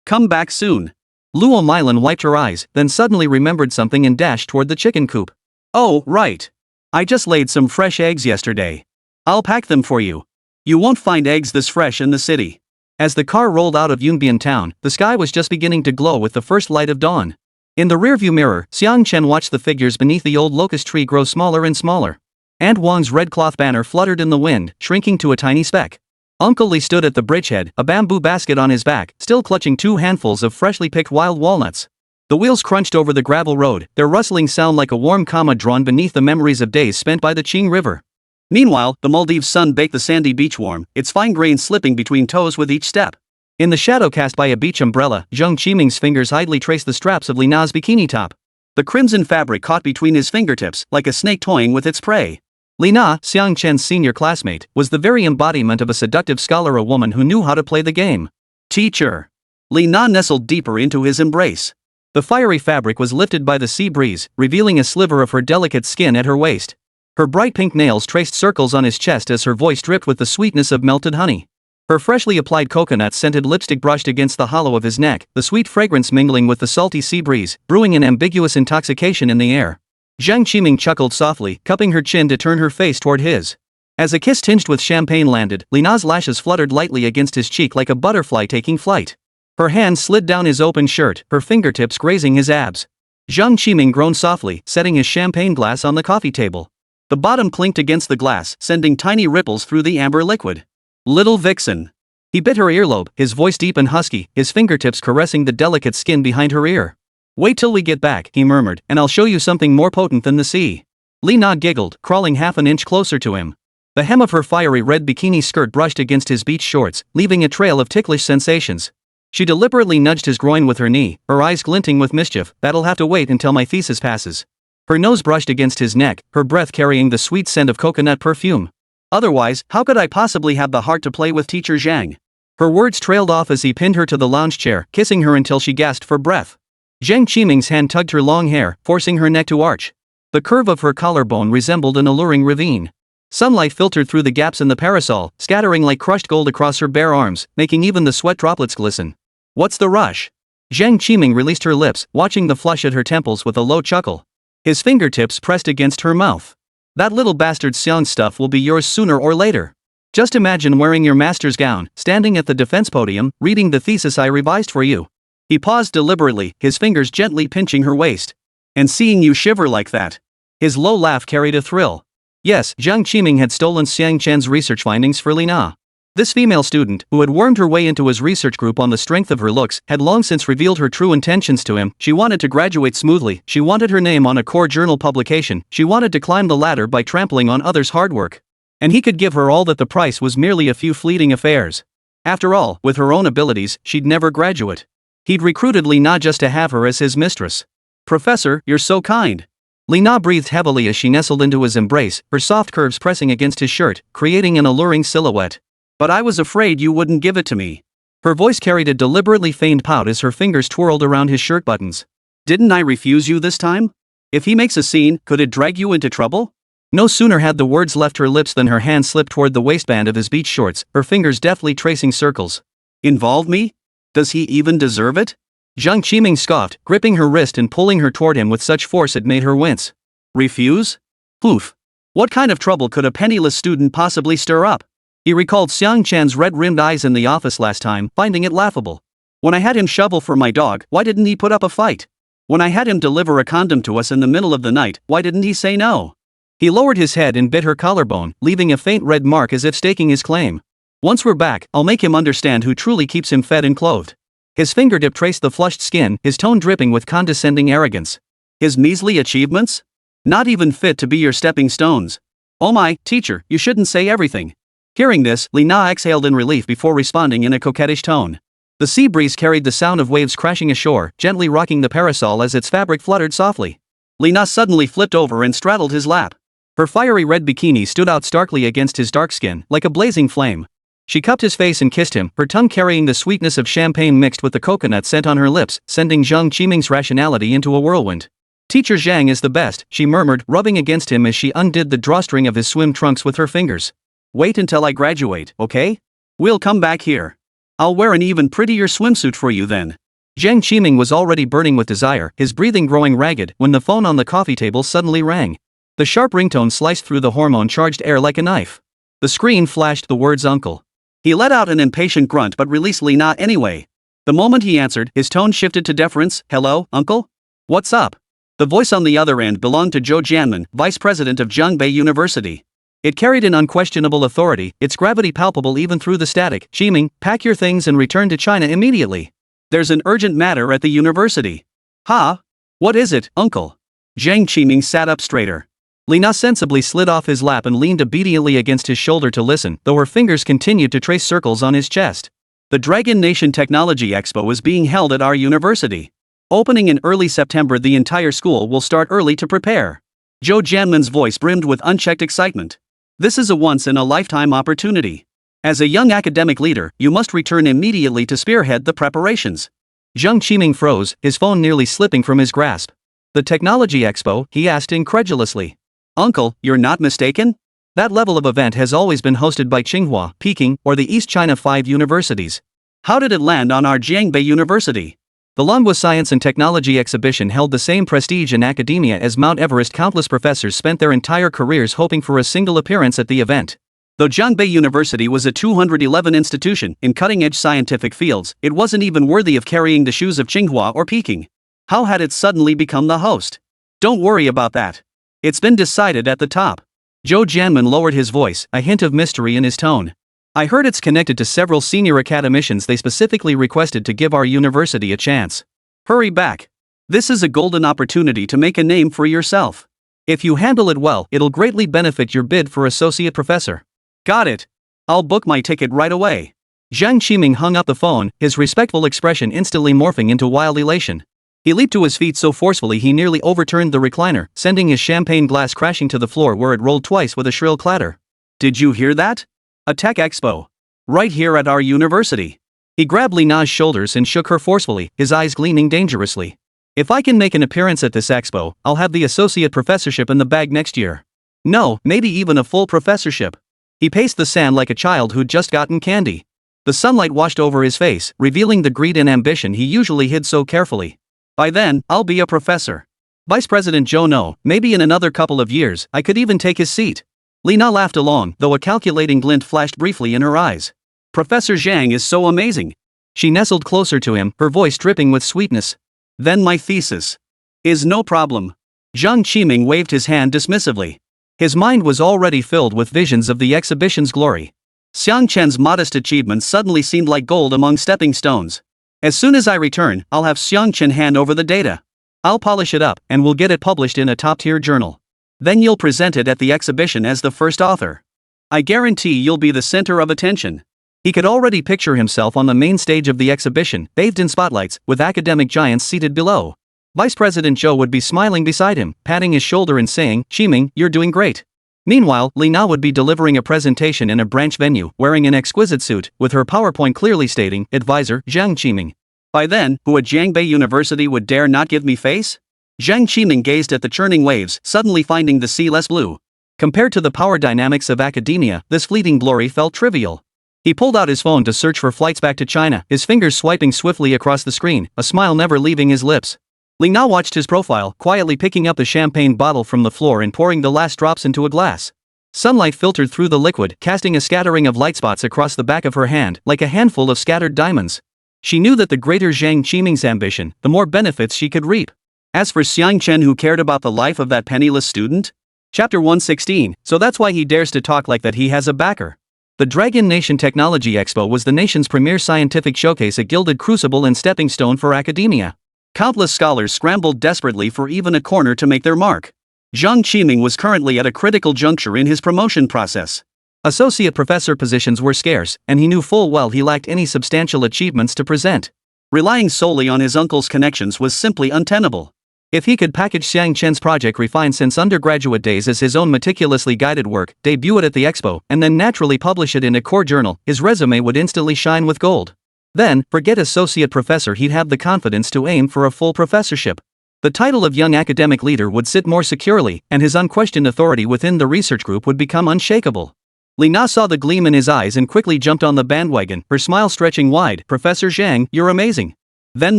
Come back soon." Luo Milan wiped her eyes, then suddenly remembered something and dashed toward the chicken coop. Oh, right. I just laid some fresh eggs yesterday. I'll pack them for you. You won't find eggs this fresh in the city. As the car rolled out of Yunbian town, the sky was just beginning to glow with the first light of dawn. In the rearview mirror, Xiang Chen watched the figures beneath the old locust tree grow smaller and smaller. Aunt Wang's red cloth banner fluttered in the wind, shrinking to a tiny speck. Uncle Li stood at the bridgehead, a bamboo basket on his back, still clutching 2 handfuls of freshly picked wild walnuts. The wheels crunched over the gravel road, their rustling sound like a warm comma drawn beneath the memories of days spent by the Qing River. Meanwhile, the Maldives sun baked the sandy beach warm, its fine grain slipping between toes with each step. In the shadow cast by a beach umbrella, Zheng Qiming's fingers idly traced the straps of Li Na's bikini top. The crimson fabric caught between his fingertips, like a snake toying with its prey. Li Na, Xiang Chen's senior classmate, was the very embodiment of a seductive scholar, a woman who knew how to play the game. Teacher. Li Na nestled deeper into his embrace. The fiery fabric was lifted by the sea breeze, revealing a sliver of her delicate skin at her waist. Her bright pink nails traced circles on his chest as her voice dripped with the sweetness of melted honey. Her freshly applied coconut-scented lipstick brushed against the hollow of his neck, the sweet fragrance mingling with the salty sea breeze, brewing an ambiguous intoxication in the air. Zheng Qiming chuckled softly, cupping her chin to turn her face toward his. As a kiss tinged with champagne landed, Li Na's lashes fluttered lightly against his cheek like a butterfly taking flight. Her hand slid down his open shirt, her fingertips grazing his abs. Zheng Qiming groaned softly, setting his champagne glass on the coffee table. The bottom clinked against the glass, sending tiny ripples through the amber liquid. Little vixen. He bit her earlobe, his voice deep and husky, his fingertips caressing the delicate skin behind her ear. Wait till we get back, he murmured, and I'll show you something more potent than the sea. Li Na giggled, crawling half an inch closer to him. The hem of her fiery red bikini skirt brushed against his beach shorts, leaving a trail of ticklish sensations. She deliberately nudged his groin with her knee, her eyes glinting with mischief. That'll have to wait until my thesis passes. Her nose brushed against his neck, her breath carrying the sweet scent of coconut perfume. Otherwise, how could I possibly have the heart to play with Teacher Zhang? Her words trailed off as he pinned her to the lounge chair, kissing her until she gasped for breath. Zheng Qiming's hand tugged her long hair, forcing her neck to arch. The curve of her collarbone resembled an alluring ravine. Sunlight filtered through the gaps in the parasol, scattering like crushed gold across her bare arms, making even the sweat droplets glisten. What's the rush? Zheng Qiming released her lips, watching the flush at her temples with a low chuckle. His fingertips pressed against her mouth. That little bastard Xiang stuff will be yours sooner or later. Just imagine wearing your master's gown, standing at the defense podium, reading the thesis I revised for you. He paused deliberately, his fingers gently pinching her waist. And seeing you shiver like that. His low laugh carried a thrill. Yes, Zheng Qiming had stolen Xiang Chen's research findings for Li Na. This female student, who had wormed her way into his research group on the strength of her looks, had long since revealed her true intentions to him. She wanted to graduate smoothly, she wanted her name on a core journal publication, she wanted to climb the ladder by trampling on others' hard work. And he could give her all that the price was merely a few fleeting affairs. After all, with her own abilities, she'd never graduate. He'd recruited Li Na just to have her as his mistress. Professor, you're so kind. Li Na breathed heavily as she nestled into his embrace, her soft curves pressing against his shirt, creating an alluring silhouette. But I was afraid you wouldn't give it to me. Her voice carried a deliberately feigned pout as her fingers twirled around his shirt buttons. Didn't I refuse you this time? If he makes a scene, could it drag you into trouble? No sooner had the words left her lips than her hand slipped toward the waistband of his beach shorts, her fingers deftly tracing circles. Involve me? Does he even deserve it? Zheng Qiming scoffed, gripping her wrist and pulling her toward him with such force it made her wince. Refuse? Poof. What kind of trouble could a penniless student possibly stir up? He recalled Xiang Chen's red-rimmed eyes in the office last time, finding it laughable. When I had him shovel for my dog, why didn't he put up a fight? When I had him deliver a condom to us in the middle of the night, why didn't he say no? He lowered his head and bit her collarbone, leaving a faint red mark as if staking his claim. Once we're back, I'll make him understand who truly keeps him fed and clothed. His fingertip traced the flushed skin, his tone dripping with condescending arrogance. His measly achievements? Not even fit to be your stepping stones. Oh my, teacher, you shouldn't say everything. Hearing this, Li Na exhaled in relief before responding in a coquettish tone. The sea breeze carried the sound of waves crashing ashore, gently rocking the parasol as its fabric fluttered softly. Li Na suddenly flipped over and straddled his lap. Her fiery red bikini stood out starkly against his dark skin, like a blazing flame. She cupped his face and kissed him, her tongue carrying the sweetness of champagne mixed with the coconut scent on her lips, sending Zheng Qiming's rationality into a whirlwind. Teacher Zhang is the best, she murmured, rubbing against him as she undid the drawstring of his swim trunks with her fingers. Wait until I graduate, okay? We'll come back here. I'll wear an even prettier swimsuit for you then. Jiang Qiming was already burning with desire, his breathing growing ragged, when the phone on the coffee table suddenly rang. The sharp ringtone sliced through the hormone-charged air like a knife. The screen flashed the words uncle. He let out an impatient grunt but released Li Na anyway. The moment he answered, his tone shifted to deference. Hello, uncle? What's up? The voice on the other end belonged to Zhou Jianmen, vice president of Zhongbei University. It carried an unquestionable authority, its gravity palpable even through the static. Qiming, pack your things and return to China immediately. There's an urgent matter at the university. Ha? What is it, uncle? Jiang Qiming sat up straighter. Li Na sensibly slid off his lap and leaned obediently against his shoulder to listen, though her fingers continued to trace circles on his chest. The Dragon Nation Technology Expo is being held at our university. Opening in early September, the entire school will start early to prepare. Zhou Jianmen's voice brimmed with unchecked excitement. This is a once-in-a-lifetime opportunity. As a young academic leader, you must return immediately to spearhead the preparations. Jiang Qiming froze, his phone nearly slipping from his grasp. The Technology Expo? He asked incredulously. Uncle, you're not mistaken? That level of event has always been hosted by Tsinghua, Peking, or the East China 5 universities. How did it land on our Jiangbei University? The Longwa Science and Technology Exhibition held the same prestige in academia as Mount Everest. Countless professors spent their entire careers hoping for a single appearance at the event. Though Zhongbei University was a 211 institution in cutting-edge scientific fields, it wasn't even worthy of carrying the shoes of Tsinghua or Peking. How had it suddenly become the host? Don't worry about that. It's been decided at the top. Zhou Jianmen lowered his voice, a hint of mystery in his tone. I heard it's connected to several senior academicians. They specifically requested to give our university a chance. Hurry back. This is a golden opportunity to make a name for yourself. If you handle it well, it'll greatly benefit your bid for associate professor. Got it. I'll book my ticket right away. Jiang Qiming hung up the phone, his respectful expression instantly morphing into wild elation. He leaped to his feet so forcefully he nearly overturned the recliner, sending his champagne glass crashing to the floor where it rolled twice with a shrill clatter. Did you hear that? A tech expo. Right here at our university. He grabbed Li Na's shoulders and shook her forcefully, his eyes gleaming dangerously. If I can make an appearance at this expo, I'll have the associate professorship in the bag next year. No, maybe even a full professorship. He paced the sand like a child who'd just gotten candy. The sunlight washed over his face, revealing the greed and ambition he usually hid so carefully. By then, I'll be a professor. Vice President Zhou No, maybe in another couple of years, I could even take his seat. Li Na laughed along, though a calculating glint flashed briefly in her eyes. Professor Zhang is so amazing. She nestled closer to him, her voice dripping with sweetness. Then my thesis is no problem. Jiang Qiming waved his hand dismissively. His mind was already filled with visions of the exhibition's glory. Xiang Chen's modest achievements suddenly seemed like gold among stepping stones. As soon as I return, I'll have Xiang Chen hand over the data. I'll polish it up, and we'll get it published in a top-tier journal. Then you'll present it at the exhibition as the first author. I guarantee you'll be the center of attention. He could already picture himself on the main stage of the exhibition, bathed in spotlights, with academic giants seated below. Vice President Zhou would be smiling beside him, patting his shoulder and saying, Qiming, you're doing great. Meanwhile, Li Na would be delivering a presentation in a branch venue, wearing an exquisite suit, with her PowerPoint clearly stating, Advisor, Jiang Qiming. By then, who at Jiangbei University would dare not give me face? Jiang Qiming gazed at the churning waves, suddenly finding the sea less blue. Compared to the power dynamics of academia, this fleeting glory felt trivial. He pulled out his phone to search for flights back to China, his fingers swiping swiftly across the screen, a smile never leaving his lips. Li Na watched his profile, quietly picking up the champagne bottle from the floor and pouring the last drops into a glass. Sunlight filtered through the liquid, casting a scattering of light spots across the back of her hand, like a handful of scattered diamonds. She knew that the greater Jiang Qiming's ambition, the more benefits she could reap. As for Xiang Chen, who cared about the life of that penniless student? Chapter 116, so that's why he dares to talk like that. He has a backer. The Dragon Nation Technology Expo was the nation's premier scientific showcase, a gilded crucible and stepping stone for academia. Countless scholars scrambled desperately for even a corner to make their mark. Jiang Qiming was currently at a critical juncture in his promotion process. Associate professor positions were scarce, and he knew full well he lacked any substantial achievements to present. Relying solely on his uncle's connections was simply untenable. If he could package Xiang Chen's project refined since undergraduate days as his own meticulously guided work, debut it at the expo, and then naturally publish it in a core journal, his resume would instantly shine with gold. Then, forget associate professor, he'd have the confidence to aim for a full professorship. The title of young academic leader would sit more securely, and his unquestioned authority within the research group would become unshakable. Li Na saw the gleam in his eyes and quickly jumped on the bandwagon, her smile stretching wide. Professor Zhang, you're amazing. Then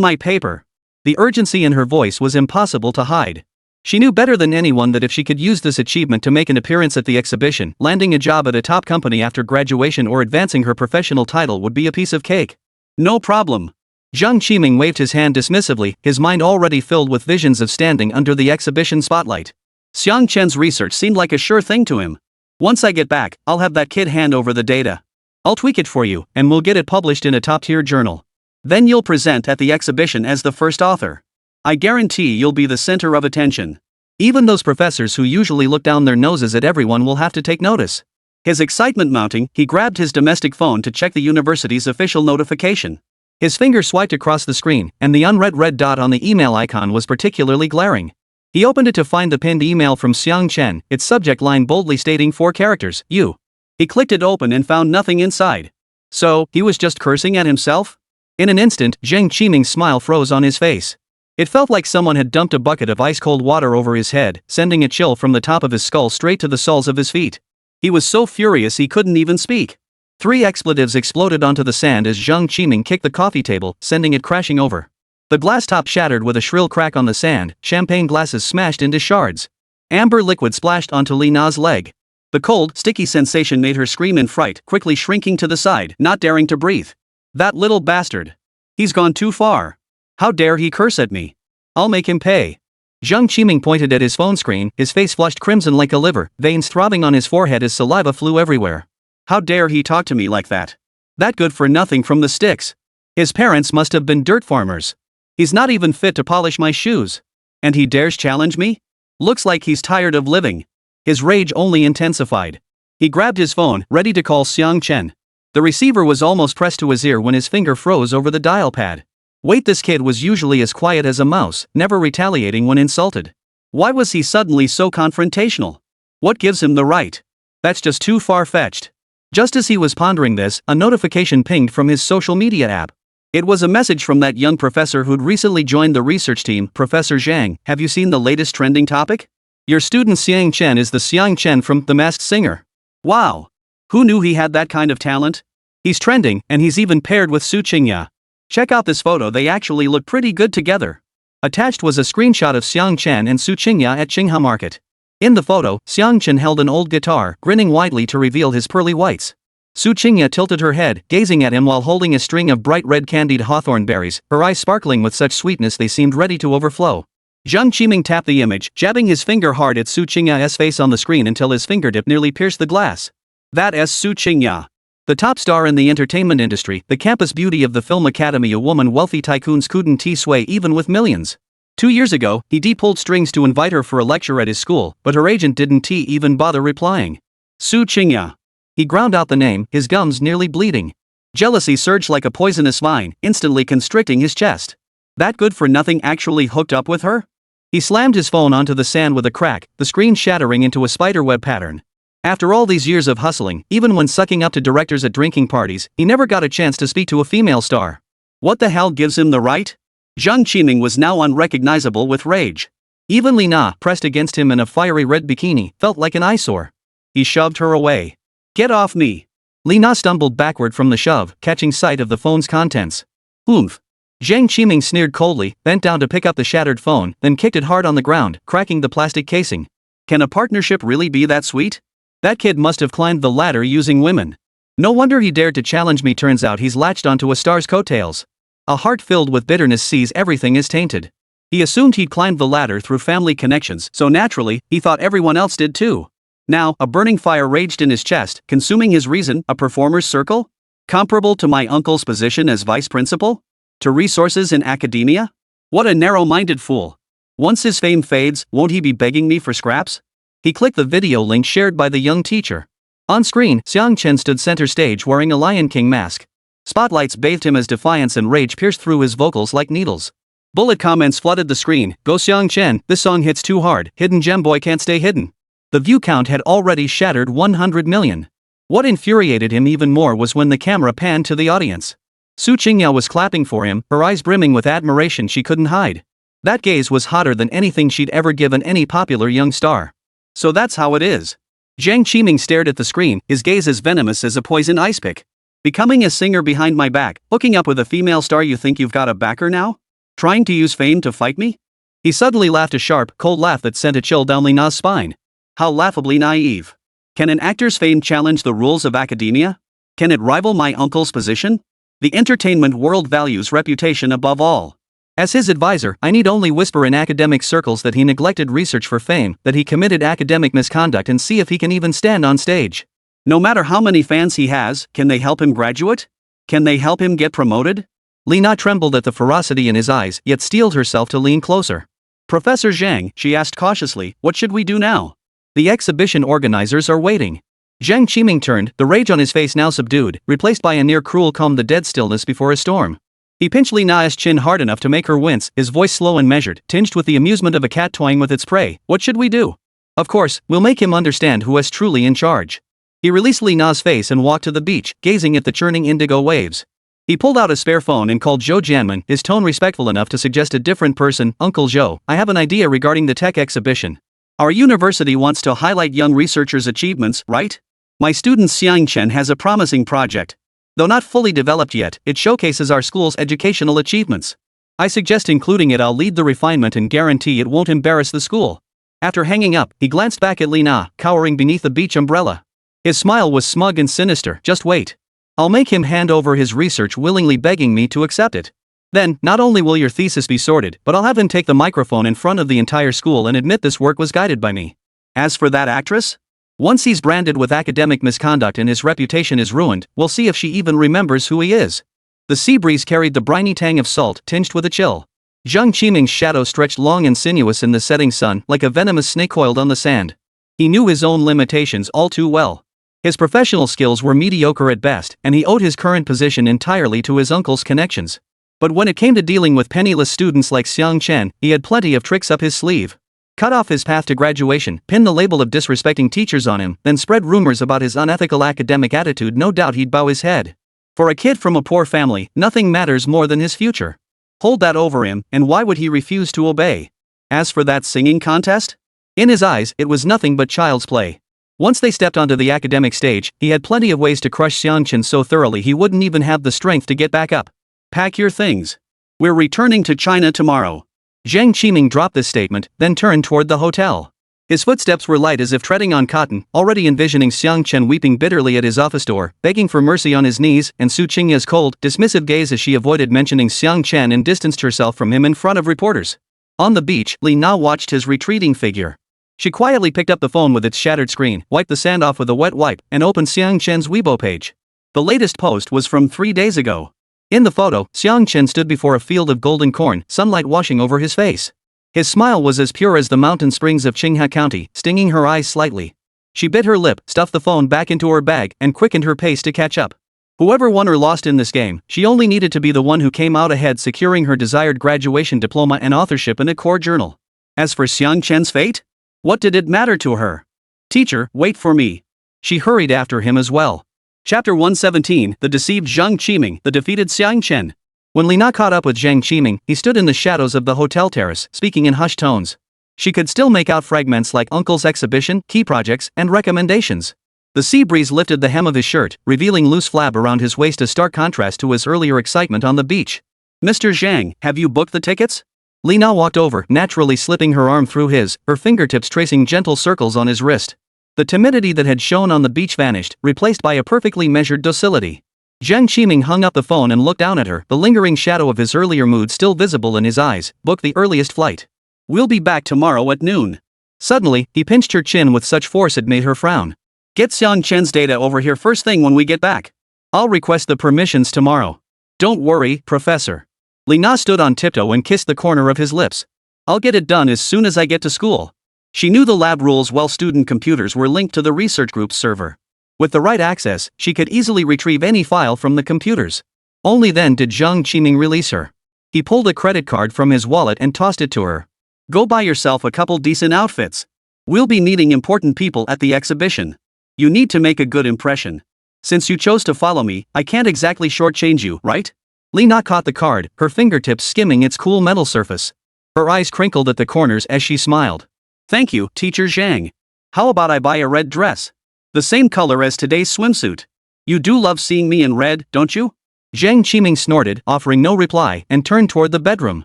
my paper. The urgency in her voice was impossible to hide. She knew better than anyone that if she could use this achievement to make an appearance at the exhibition, landing a job at a top company after graduation or advancing her professional title would be a piece of cake. No problem. Jiang Qiming waved his hand dismissively, his mind already filled with visions of standing under the exhibition spotlight. Xiang Chen's research seemed like a sure thing to him. Once I get back, I'll have that kid hand over the data. I'll tweak it for you, and we'll get it published in a top-tier journal. Then you'll present at the exhibition as the first author. I guarantee you'll be the center of attention. Even those professors who usually look down their noses at everyone will have to take notice. His excitement mounting, he grabbed his domestic phone to check the university's official notification. His finger swiped across the screen, and the unread red dot on the email icon was particularly glaring. He opened it to find the pinned email from Xiang Chen, its subject line boldly stating 4 characters, you. He clicked it open and found nothing inside. So, he was just cursing at himself? In an instant, Jiang Qiming's smile froze on his face. It felt like someone had dumped a bucket of ice-cold water over his head, sending a chill from the top of his skull straight to the soles of his feet. He was so furious he couldn't even speak. 3 expletives exploded onto the sand as Jiang Qiming kicked the coffee table, sending it crashing over. The glass top shattered with a shrill crack on the sand, champagne glasses smashed into shards. Amber liquid splashed onto Li Na's leg. The cold, sticky sensation made her scream in fright, quickly shrinking to the side, not daring to breathe. That little bastard. He's gone too far. How dare he curse at me? I'll make him pay. Jiang Qiming pointed at his phone screen, his face flushed crimson like a liver, veins throbbing on his forehead as saliva flew everywhere. How dare he talk to me like that? That good for nothing from the sticks. His parents must have been dirt farmers. He's not even fit to polish my shoes. And he dares challenge me? Looks like he's tired of living. His rage only intensified. He grabbed his phone, ready to call Xiang Chen. The receiver was almost pressed to his ear when his finger froze over the dial pad. Wait, this kid was usually as quiet as a mouse, never retaliating when insulted. Why was he suddenly so confrontational? What gives him the right? That's just too far-fetched. Just as he was pondering this, a notification pinged from his social media app. It was a message from that young professor who'd recently joined the research team. Professor Zhang, have you seen the latest trending topic? Your student Xiang Chen is the Xiang Chen from The Masked Singer. Wow! Who knew he had that kind of talent? He's trending, and he's even paired with Su Qingya. Check out this photo, they actually look pretty good together. Attached was a screenshot of Xiang Chen and Su Qingya at Qinghe Market. In the photo, Xiang Chen held an old guitar, grinning widely to reveal his pearly whites. Su Qingya tilted her head, gazing at him while holding a string of bright red candied hawthorn berries, her eyes sparkling with such sweetness they seemed ready to overflow. Jiang Qiming tapped the image, jabbing his finger hard at Su Qingya's face on the screen until his fingertip nearly pierced the glass. That's Su Qingya. The top star in the entertainment industry, the campus beauty of the film academy, a woman wealthy tycoons couldn't sway even with millions. 2 years ago, he pulled strings to invite her for a lecture at his school, but her agent didn't even bother replying. Su Qingya. He ground out the name, his gums nearly bleeding. Jealousy surged like a poisonous vine, instantly constricting his chest. That good-for-nothing actually hooked up with her? He slammed his phone onto the sand with a crack, the screen shattering into a spiderweb pattern. After all these years of hustling, even when sucking up to directors at drinking parties, he never got a chance to speak to a female star. What the hell gives him the right? Jiang Qiming was now unrecognizable with rage. Even Li Na, pressed against him in a fiery red bikini, felt like an eyesore. He shoved her away. Get off me! Li Na stumbled backward from the shove, catching sight of the phone's contents. Oomph! Jiang Qiming sneered coldly, bent down to pick up the shattered phone, then kicked it hard on the ground, cracking the plastic casing. Can a partnership really be that sweet? That kid must have climbed the ladder using women. No wonder he dared to challenge me. Turns out he's latched onto a star's coattails. A heart filled with bitterness sees everything is tainted. He assumed he'd climbed the ladder through family connections, so naturally, he thought everyone else did too. Now, a burning fire raged in his chest, consuming his reason. A performer's circle? Comparable to my uncle's position as vice principal? To resources in academia? What a narrow-minded fool. Once his fame fades, won't he be begging me for scraps? He clicked the video link shared by the young teacher. On screen, Xiang Chen stood center stage wearing a Lion King mask. Spotlights bathed him as defiance and rage pierced through his vocals like needles. Bullet comments flooded the screen. Go Xiang Chen, this song hits too hard, hidden gem boy can't stay hidden. The view count had already shattered 100 million. What infuriated him even more was when the camera panned to the audience. Su Qingya was clapping for him, her eyes brimming with admiration she couldn't hide. That gaze was hotter than anything she'd ever given any popular young star. So that's how it is. Jiang Qiming stared at the screen, his gaze as venomous as a poison ice pick. Becoming a singer behind my back, hooking up with a female star. You think you've got a backer now? Trying to use fame to fight me? He suddenly laughed, a sharp, cold laugh that sent a chill down Li Na's spine. How laughably naive. Can an actor's fame challenge the rules of academia? Can it rival my uncle's position? The entertainment world values reputation above all. As his advisor, I need only whisper in academic circles that he neglected research for fame, that he committed academic misconduct, and see if he can even stand on stage. No matter how many fans he has, can they help him graduate? Can they help him get promoted? Li Na trembled at the ferocity in his eyes, yet steeled herself to lean closer. Professor Zhang, she asked cautiously, what should we do now? The exhibition organizers are waiting. Zhang Qiming turned, the rage on his face now subdued, replaced by a near cruel calm, the dead stillness before a storm. He pinched Li Na's chin hard enough to make her wince, his voice slow and measured, tinged with the amusement of a cat toying with its prey. What should we do? Of course, we'll make him understand who is truly in charge. He released Li Na's face and walked to the beach, gazing at the churning indigo waves. He pulled out a spare phone and called Zhou Jianmen, his tone respectful enough to suggest a different person. Uncle Zhou, I have an idea regarding the tech exhibition. Our university wants to highlight young researchers' achievements, right? My student Xiang Chen has a promising project. Though not fully developed yet, it showcases our school's educational achievements. I suggest including it. I'll lead the refinement and guarantee it won't embarrass the school. After hanging up, he glanced back at Li Na, cowering beneath the beach umbrella. His smile was smug and sinister. Just wait. I'll make him hand over his research willingly, begging me to accept it. Then, not only will your thesis be sorted, but I'll have him take the microphone in front of the entire school and admit this work was guided by me. As for that actress? Once he's branded with academic misconduct and his reputation is ruined, we'll see if she even remembers who he is. The sea breeze carried the briny tang of salt, tinged with a chill. Zhang Qiming's shadow stretched long and sinuous in the setting sun, like a venomous snake coiled on the sand. He knew his own limitations all too well. His professional skills were mediocre at best, and he owed his current position entirely to his uncle's connections. But when it came to dealing with penniless students like Xiang Chen, he had plenty of tricks up his sleeve. Cut off his path to graduation, pin the label of disrespecting teachers on him, then spread rumors about his unethical academic attitude. No doubt he'd bow his head. For a kid from a poor family, nothing matters more than his future. Hold that over him, and why would he refuse to obey? As for that singing contest? In his eyes, it was nothing but child's play. Once they stepped onto the academic stage, he had plenty of ways to crush Xiang Chen so thoroughly he wouldn't even have the strength to get back up. Pack your things. We're returning to China tomorrow. Zhang Qiming dropped this statement, then turned toward the hotel. His footsteps were light as if treading on cotton, already envisioning Xiang Chen weeping bitterly at his office door, begging for mercy on his knees, and Su Qingya's cold, dismissive gaze as she avoided mentioning Xiang Chen and distanced herself from him in front of reporters. On the beach, Li Na watched his retreating figure. She quietly picked up the phone with its shattered screen, wiped the sand off with a wet wipe, and opened Xiang Chen's Weibo page. The latest post was from 3 days ago. In the photo, Xiang Chen stood before a field of golden corn, sunlight washing over his face. His smile was as pure as the mountain springs of Qinghai County, stinging her eyes slightly. She bit her lip, stuffed the phone back into her bag, and quickened her pace to catch up. Whoever won or lost in this game, she only needed to be the one who came out ahead, securing her desired graduation diploma and authorship in a core journal. As for Xiang Chen's fate? What did it matter to her? Teacher, wait for me. She hurried after him as well. Chapter 117, The Deceived Zhang Qiming, The Defeated Xiang Chen. When Li Na caught up with Zhang Qiming, he stood in the shadows of the hotel terrace, speaking in hushed tones. She could still make out fragments like Uncle's exhibition, key projects, and recommendations. The sea breeze lifted the hem of his shirt, revealing loose flab around his waist, a stark contrast to his earlier excitement on the beach. Mr. Zhang, have you booked the tickets? Li Na walked over, naturally slipping her arm through his, her fingertips tracing gentle circles on his wrist. The timidity that had shown on the beach vanished, replaced by a perfectly measured docility. Zhang Qiming hung up the phone and looked down at her, the lingering shadow of his earlier mood still visible in his eyes. Book the earliest flight. We'll be back tomorrow at noon. Suddenly, he pinched her chin with such force it made her frown. Get Xiang Chen's data over here first thing when we get back. I'll request the permissions tomorrow. Don't worry, Professor. Li Na stood on tiptoe and kissed the corner of his lips. I'll get it done as soon as I get to school. She knew the lab rules well. Student computers were linked to the research group's server. With the right access, she could easily retrieve any file from the computers. Only then did Zhang Qiming release her. He pulled a credit card from his wallet and tossed it to her. Go buy yourself a couple decent outfits. We'll be meeting important people at the exhibition. You need to make a good impression. Since you chose to follow me, I can't exactly shortchange you, right? Li Na caught the card, her fingertips skimming its cool metal surface. Her eyes crinkled at the corners as she smiled. Thank you, Teacher Zhang. How about I buy a red dress? The same color as today's swimsuit. You do love seeing me in red, don't you? Zhang Qiming snorted, offering no reply, and turned toward the bedroom.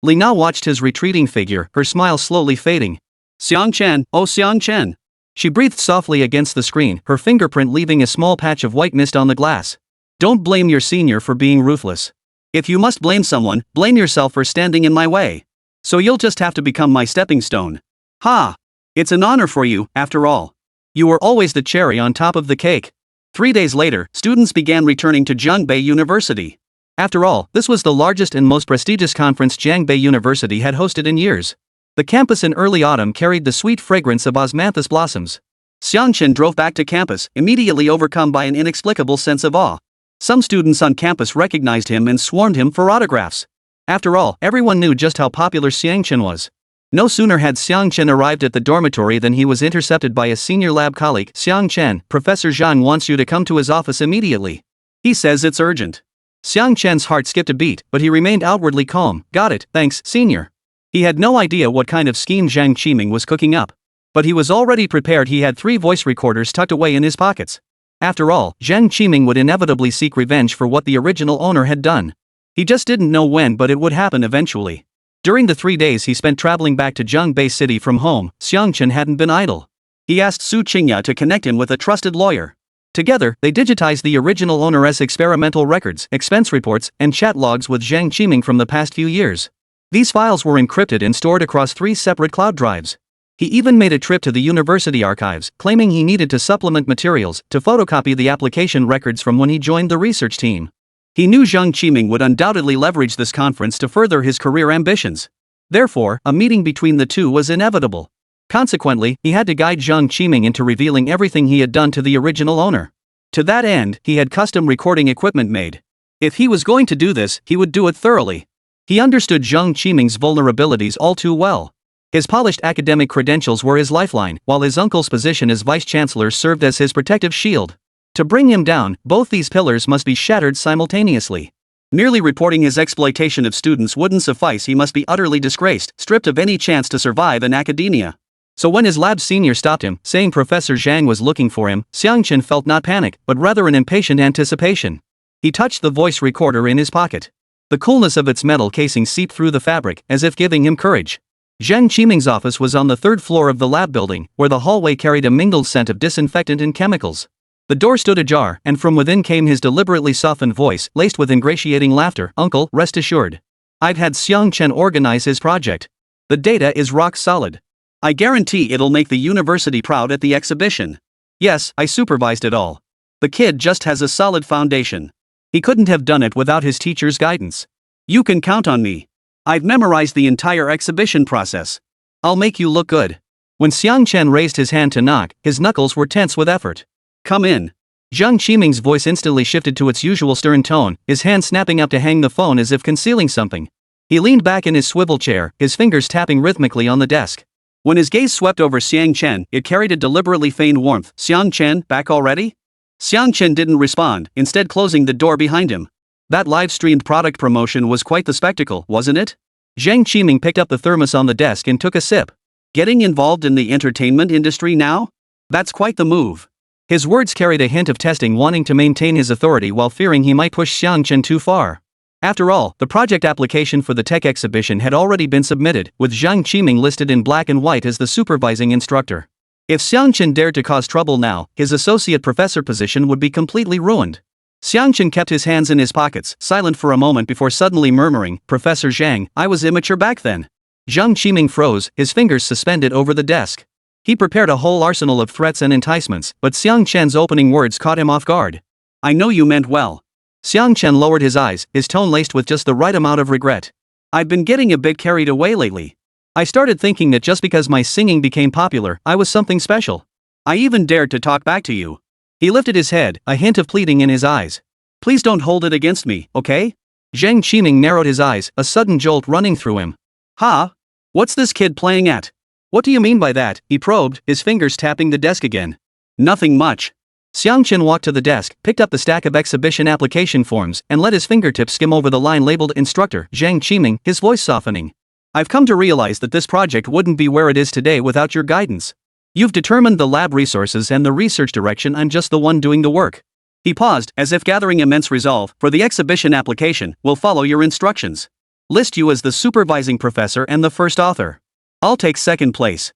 Li Na watched his retreating figure, her smile slowly fading. Xiang Chen, oh Xiang Chen. She breathed softly against the screen, her fingerprint leaving a small patch of white mist on the glass. Don't blame your senior for being ruthless. If you must blame someone, blame yourself for standing in my way. So you'll just have to become my stepping stone. Ha! It's an honor for you, after all. You were always the cherry on top of the cake. 3 days later, students began returning to Jiangbei University. After all, this was the largest and most prestigious conference Jiangbei University had hosted in years. The campus in early autumn carried the sweet fragrance of osmanthus blossoms. Xiang Chen drove back to campus, immediately overcome by an inexplicable sense of awe. Some students on campus recognized him and swarmed him for autographs. After all, everyone knew just how popular Xiang Chen was. No sooner had Xiang Chen arrived at the dormitory than he was intercepted by a senior lab colleague. Xiang Chen, Professor Zhang wants you to come to his office immediately. He says it's urgent. Xiang Chen's heart skipped a beat, but he remained outwardly calm. Got it, thanks, senior. He had no idea what kind of scheme Zhang Qiming was cooking up. But he was already prepared. He had 3 voice recorders tucked away in his pockets. After all, Zhang Qiming would inevitably seek revenge for what the original owner had done. He just didn't know when, but it would happen eventually. During the 3 days he spent traveling back to Jiangbei City from home, Xiang Chen hadn't been idle. He asked Su Qingya to connect him with a trusted lawyer. Together, they digitized the original owner's experimental records, expense reports, and chat logs with Zhang Qiming from the past few years. These files were encrypted and stored across 3 separate cloud drives. He even made a trip to the university archives, claiming he needed to supplement materials to photocopy the application records from when he joined the research team. He knew Zhang Qiming would undoubtedly leverage this conference to further his career ambitions. Therefore, a meeting between the two was inevitable. Consequently, he had to guide Zhang Qiming into revealing everything he had done to the original owner. To that end, he had custom recording equipment made. If he was going to do this, he would do it thoroughly. He understood Zhang Qiming's vulnerabilities all too well. His polished academic credentials were his lifeline, while his uncle's position as vice-chancellor served as his protective shield. To bring him down, both these pillars must be shattered simultaneously. Merely reporting his exploitation of students wouldn't suffice. He must be utterly disgraced, stripped of any chance to survive in academia. So when his lab senior stopped him, saying Professor Zhang was looking for him, Xiang Chen felt not panic, but rather an impatient anticipation. He touched the voice recorder in his pocket. The coolness of its metal casing seeped through the fabric, as if giving him courage. Zhang Qiming's office was on the 3rd floor of the lab building, where the hallway carried a mingled scent of disinfectant and chemicals. The door stood ajar, and from within came his deliberately softened voice, laced with ingratiating laughter. Uncle, rest assured. I've had Xiang Chen organize his project. The data is rock solid. I guarantee it'll make the university proud at the exhibition. Yes, I supervised it all. The kid just has a solid foundation. He couldn't have done it without his teacher's guidance. You can count on me. I've memorized the entire exhibition process. I'll make you look good. When Xiang Chen raised his hand to knock, his knuckles were tense with effort. Come in. Zhang Qiming's voice instantly shifted to its usual stern tone, his hand snapping up to hang the phone as if concealing something. He leaned back in his swivel chair, his fingers tapping rhythmically on the desk. When his gaze swept over Xiang Chen, it carried a deliberately feigned warmth. Xiang Chen, back already? Xiang Chen didn't respond, instead closing the door behind him. That live-streamed product promotion was quite the spectacle, wasn't it? Zhang Qiming picked up the thermos on the desk and took a sip. Getting involved in the entertainment industry now? That's quite the move. His words carried a hint of testing, wanting to maintain his authority while fearing he might push Xiang Chen too far. After all, the project application for the tech exhibition had already been submitted, with Zhang Qiming listed in black and white as the supervising instructor. If Xiang Chen dared to cause trouble now, his associate professor position would be completely ruined. Xiang Chen kept his hands in his pockets, silent for a moment before suddenly murmuring, Professor Zhang, I was immature back then. Zhang Qiming froze, his fingers suspended over the desk. He prepared a whole arsenal of threats and enticements, but Xiang Chen's opening words caught him off guard. I know you meant well. Xiang Chen lowered his eyes, his tone laced with just the right amount of regret. I've been getting a bit carried away lately. I started thinking that just because my singing became popular, I was something special. I even dared to talk back to you. He lifted his head, a hint of pleading in his eyes. Please don't hold it against me, okay? Zhang Qiming narrowed his eyes, a sudden jolt running through him. Ha? What's this kid playing at? What do you mean by that? He probed, his fingers tapping the desk again. Nothing much. Xiang Chen walked to the desk, picked up the stack of exhibition application forms, and let his fingertips skim over the line labeled Instructor Zhang Qiming, his voice softening. I've come to realize that this project wouldn't be where it is today without your guidance. You've determined the lab resources and the research direction. I'm just the one doing the work. He paused, as if gathering immense resolve. For the exhibition application, we'll follow your instructions. List you as the supervising professor and the first author. I'll take second place.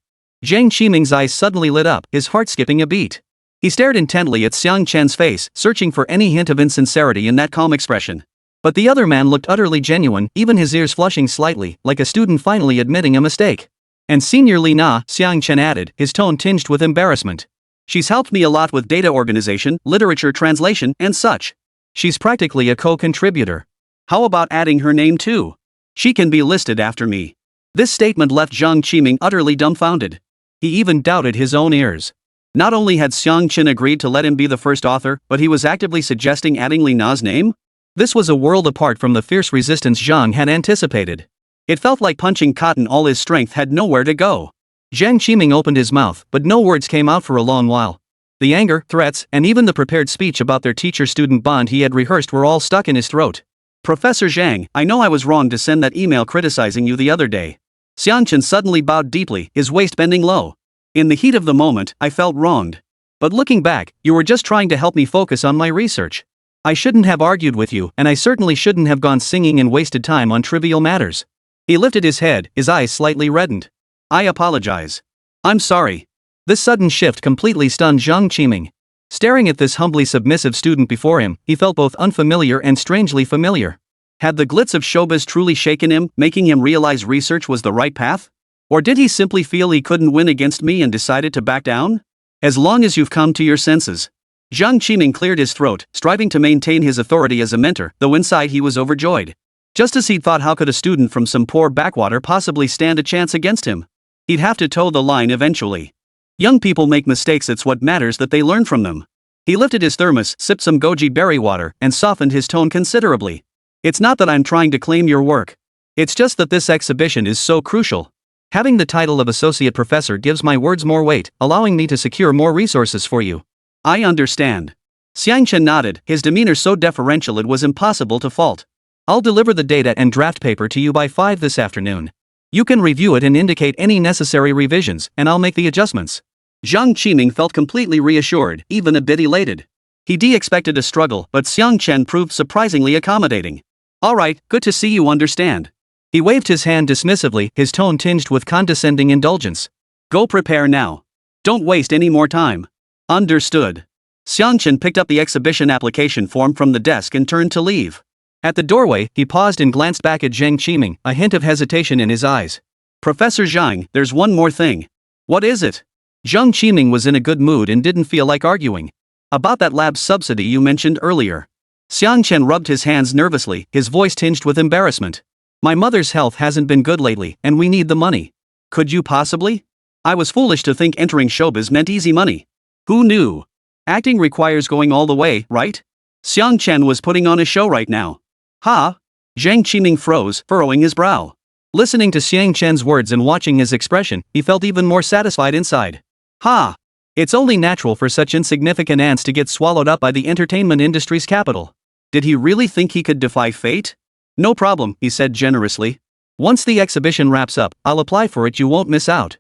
Zhang Qiming's eyes suddenly lit up, his heart skipping a beat. He stared intently at Xiang Chen's face, searching for any hint of insincerity in that calm expression. But the other man looked utterly genuine, even his ears flushing slightly, like a student finally admitting a mistake. And Senior Li Na, Xiang Chen added, his tone tinged with embarrassment. She's helped me a lot with data organization, literature translation, and such. She's practically a co-contributor. How about adding her name too? She can be listed after me. This statement left Zhang Qiming utterly dumbfounded. He even doubted his own ears. Not only had Xiang Chen agreed to let him be the first author, but he was actively suggesting adding Li Na's name? This was a world apart from the fierce resistance Zhang had anticipated. It felt like punching cotton. All his strength had nowhere to go. Zhang Qiming opened his mouth, but no words came out for a long while. The anger, threats, and even the prepared speech about their teacher-student bond he had rehearsed were all stuck in his throat. Professor Zhang, I know I was wrong to send that email criticizing you the other day. Xiang Chen suddenly bowed deeply, his waist bending low. In the heat of the moment, I felt wronged. But looking back, you were just trying to help me focus on my research. I shouldn't have argued with you, and I certainly shouldn't have gone singing and wasted time on trivial matters. He lifted his head, his eyes slightly reddened. I apologize. I'm sorry. This sudden shift completely stunned Zhang Qiming. Staring at this humbly submissive student before him, he felt both unfamiliar and strangely familiar. Had the glitz of showbiz truly shaken him, making him realize research was the right path? Or did he simply feel he couldn't win against me and decided to back down? As long as you've come to your senses. Zhang Qiming cleared his throat, striving to maintain his authority as a mentor, though inside he was overjoyed. Just as he'd thought, how could a student from some poor backwater possibly stand a chance against him? He'd have to toe the line eventually. Young people make mistakes, it's what matters that they learn from them. He lifted his thermos, sipped some goji berry water, and softened his tone considerably. It's not that I'm trying to claim your work. It's just that this exhibition is so crucial. Having the title of associate professor gives my words more weight, allowing me to secure more resources for you. I understand. Xiang Chen nodded, his demeanor so deferential it was impossible to fault. I'll deliver the data and draft paper to you by 5 this afternoon. You can review it and indicate any necessary revisions, and I'll make the adjustments. Zhang Qiming felt completely reassured, even a bit elated. He'd expected a struggle, but Xiang Chen proved surprisingly accommodating. All right, good to see you understand. He waved his hand dismissively, his tone tinged with condescending indulgence. Go prepare now. Don't waste any more time. Understood. Xiang Chen picked up the exhibition application form from the desk and turned to leave. At the doorway, he paused and glanced back at Zhang Qiming, a hint of hesitation in his eyes. Professor Zhang, there's one more thing. What is it? Zhang Qiming was in a good mood and didn't feel like arguing. About that lab subsidy you mentioned earlier. Xiang Chen rubbed his hands nervously, his voice tinged with embarrassment. My mother's health hasn't been good lately, and we need the money. Could you possibly? I was foolish to think entering showbiz meant easy money. Who knew? Acting requires going all the way, right? Xiang Chen was putting on a show right now. Ha! Zhang Qiming froze, furrowing his brow. Listening to Xiang Chen's words and watching his expression, he felt even more satisfied inside. Ha! It's only natural for such insignificant ants to get swallowed up by the entertainment industry's capital. Did he really think he could defy fate? No problem, he said generously. Once the exhibition wraps up, I'll apply for it, you won't miss out.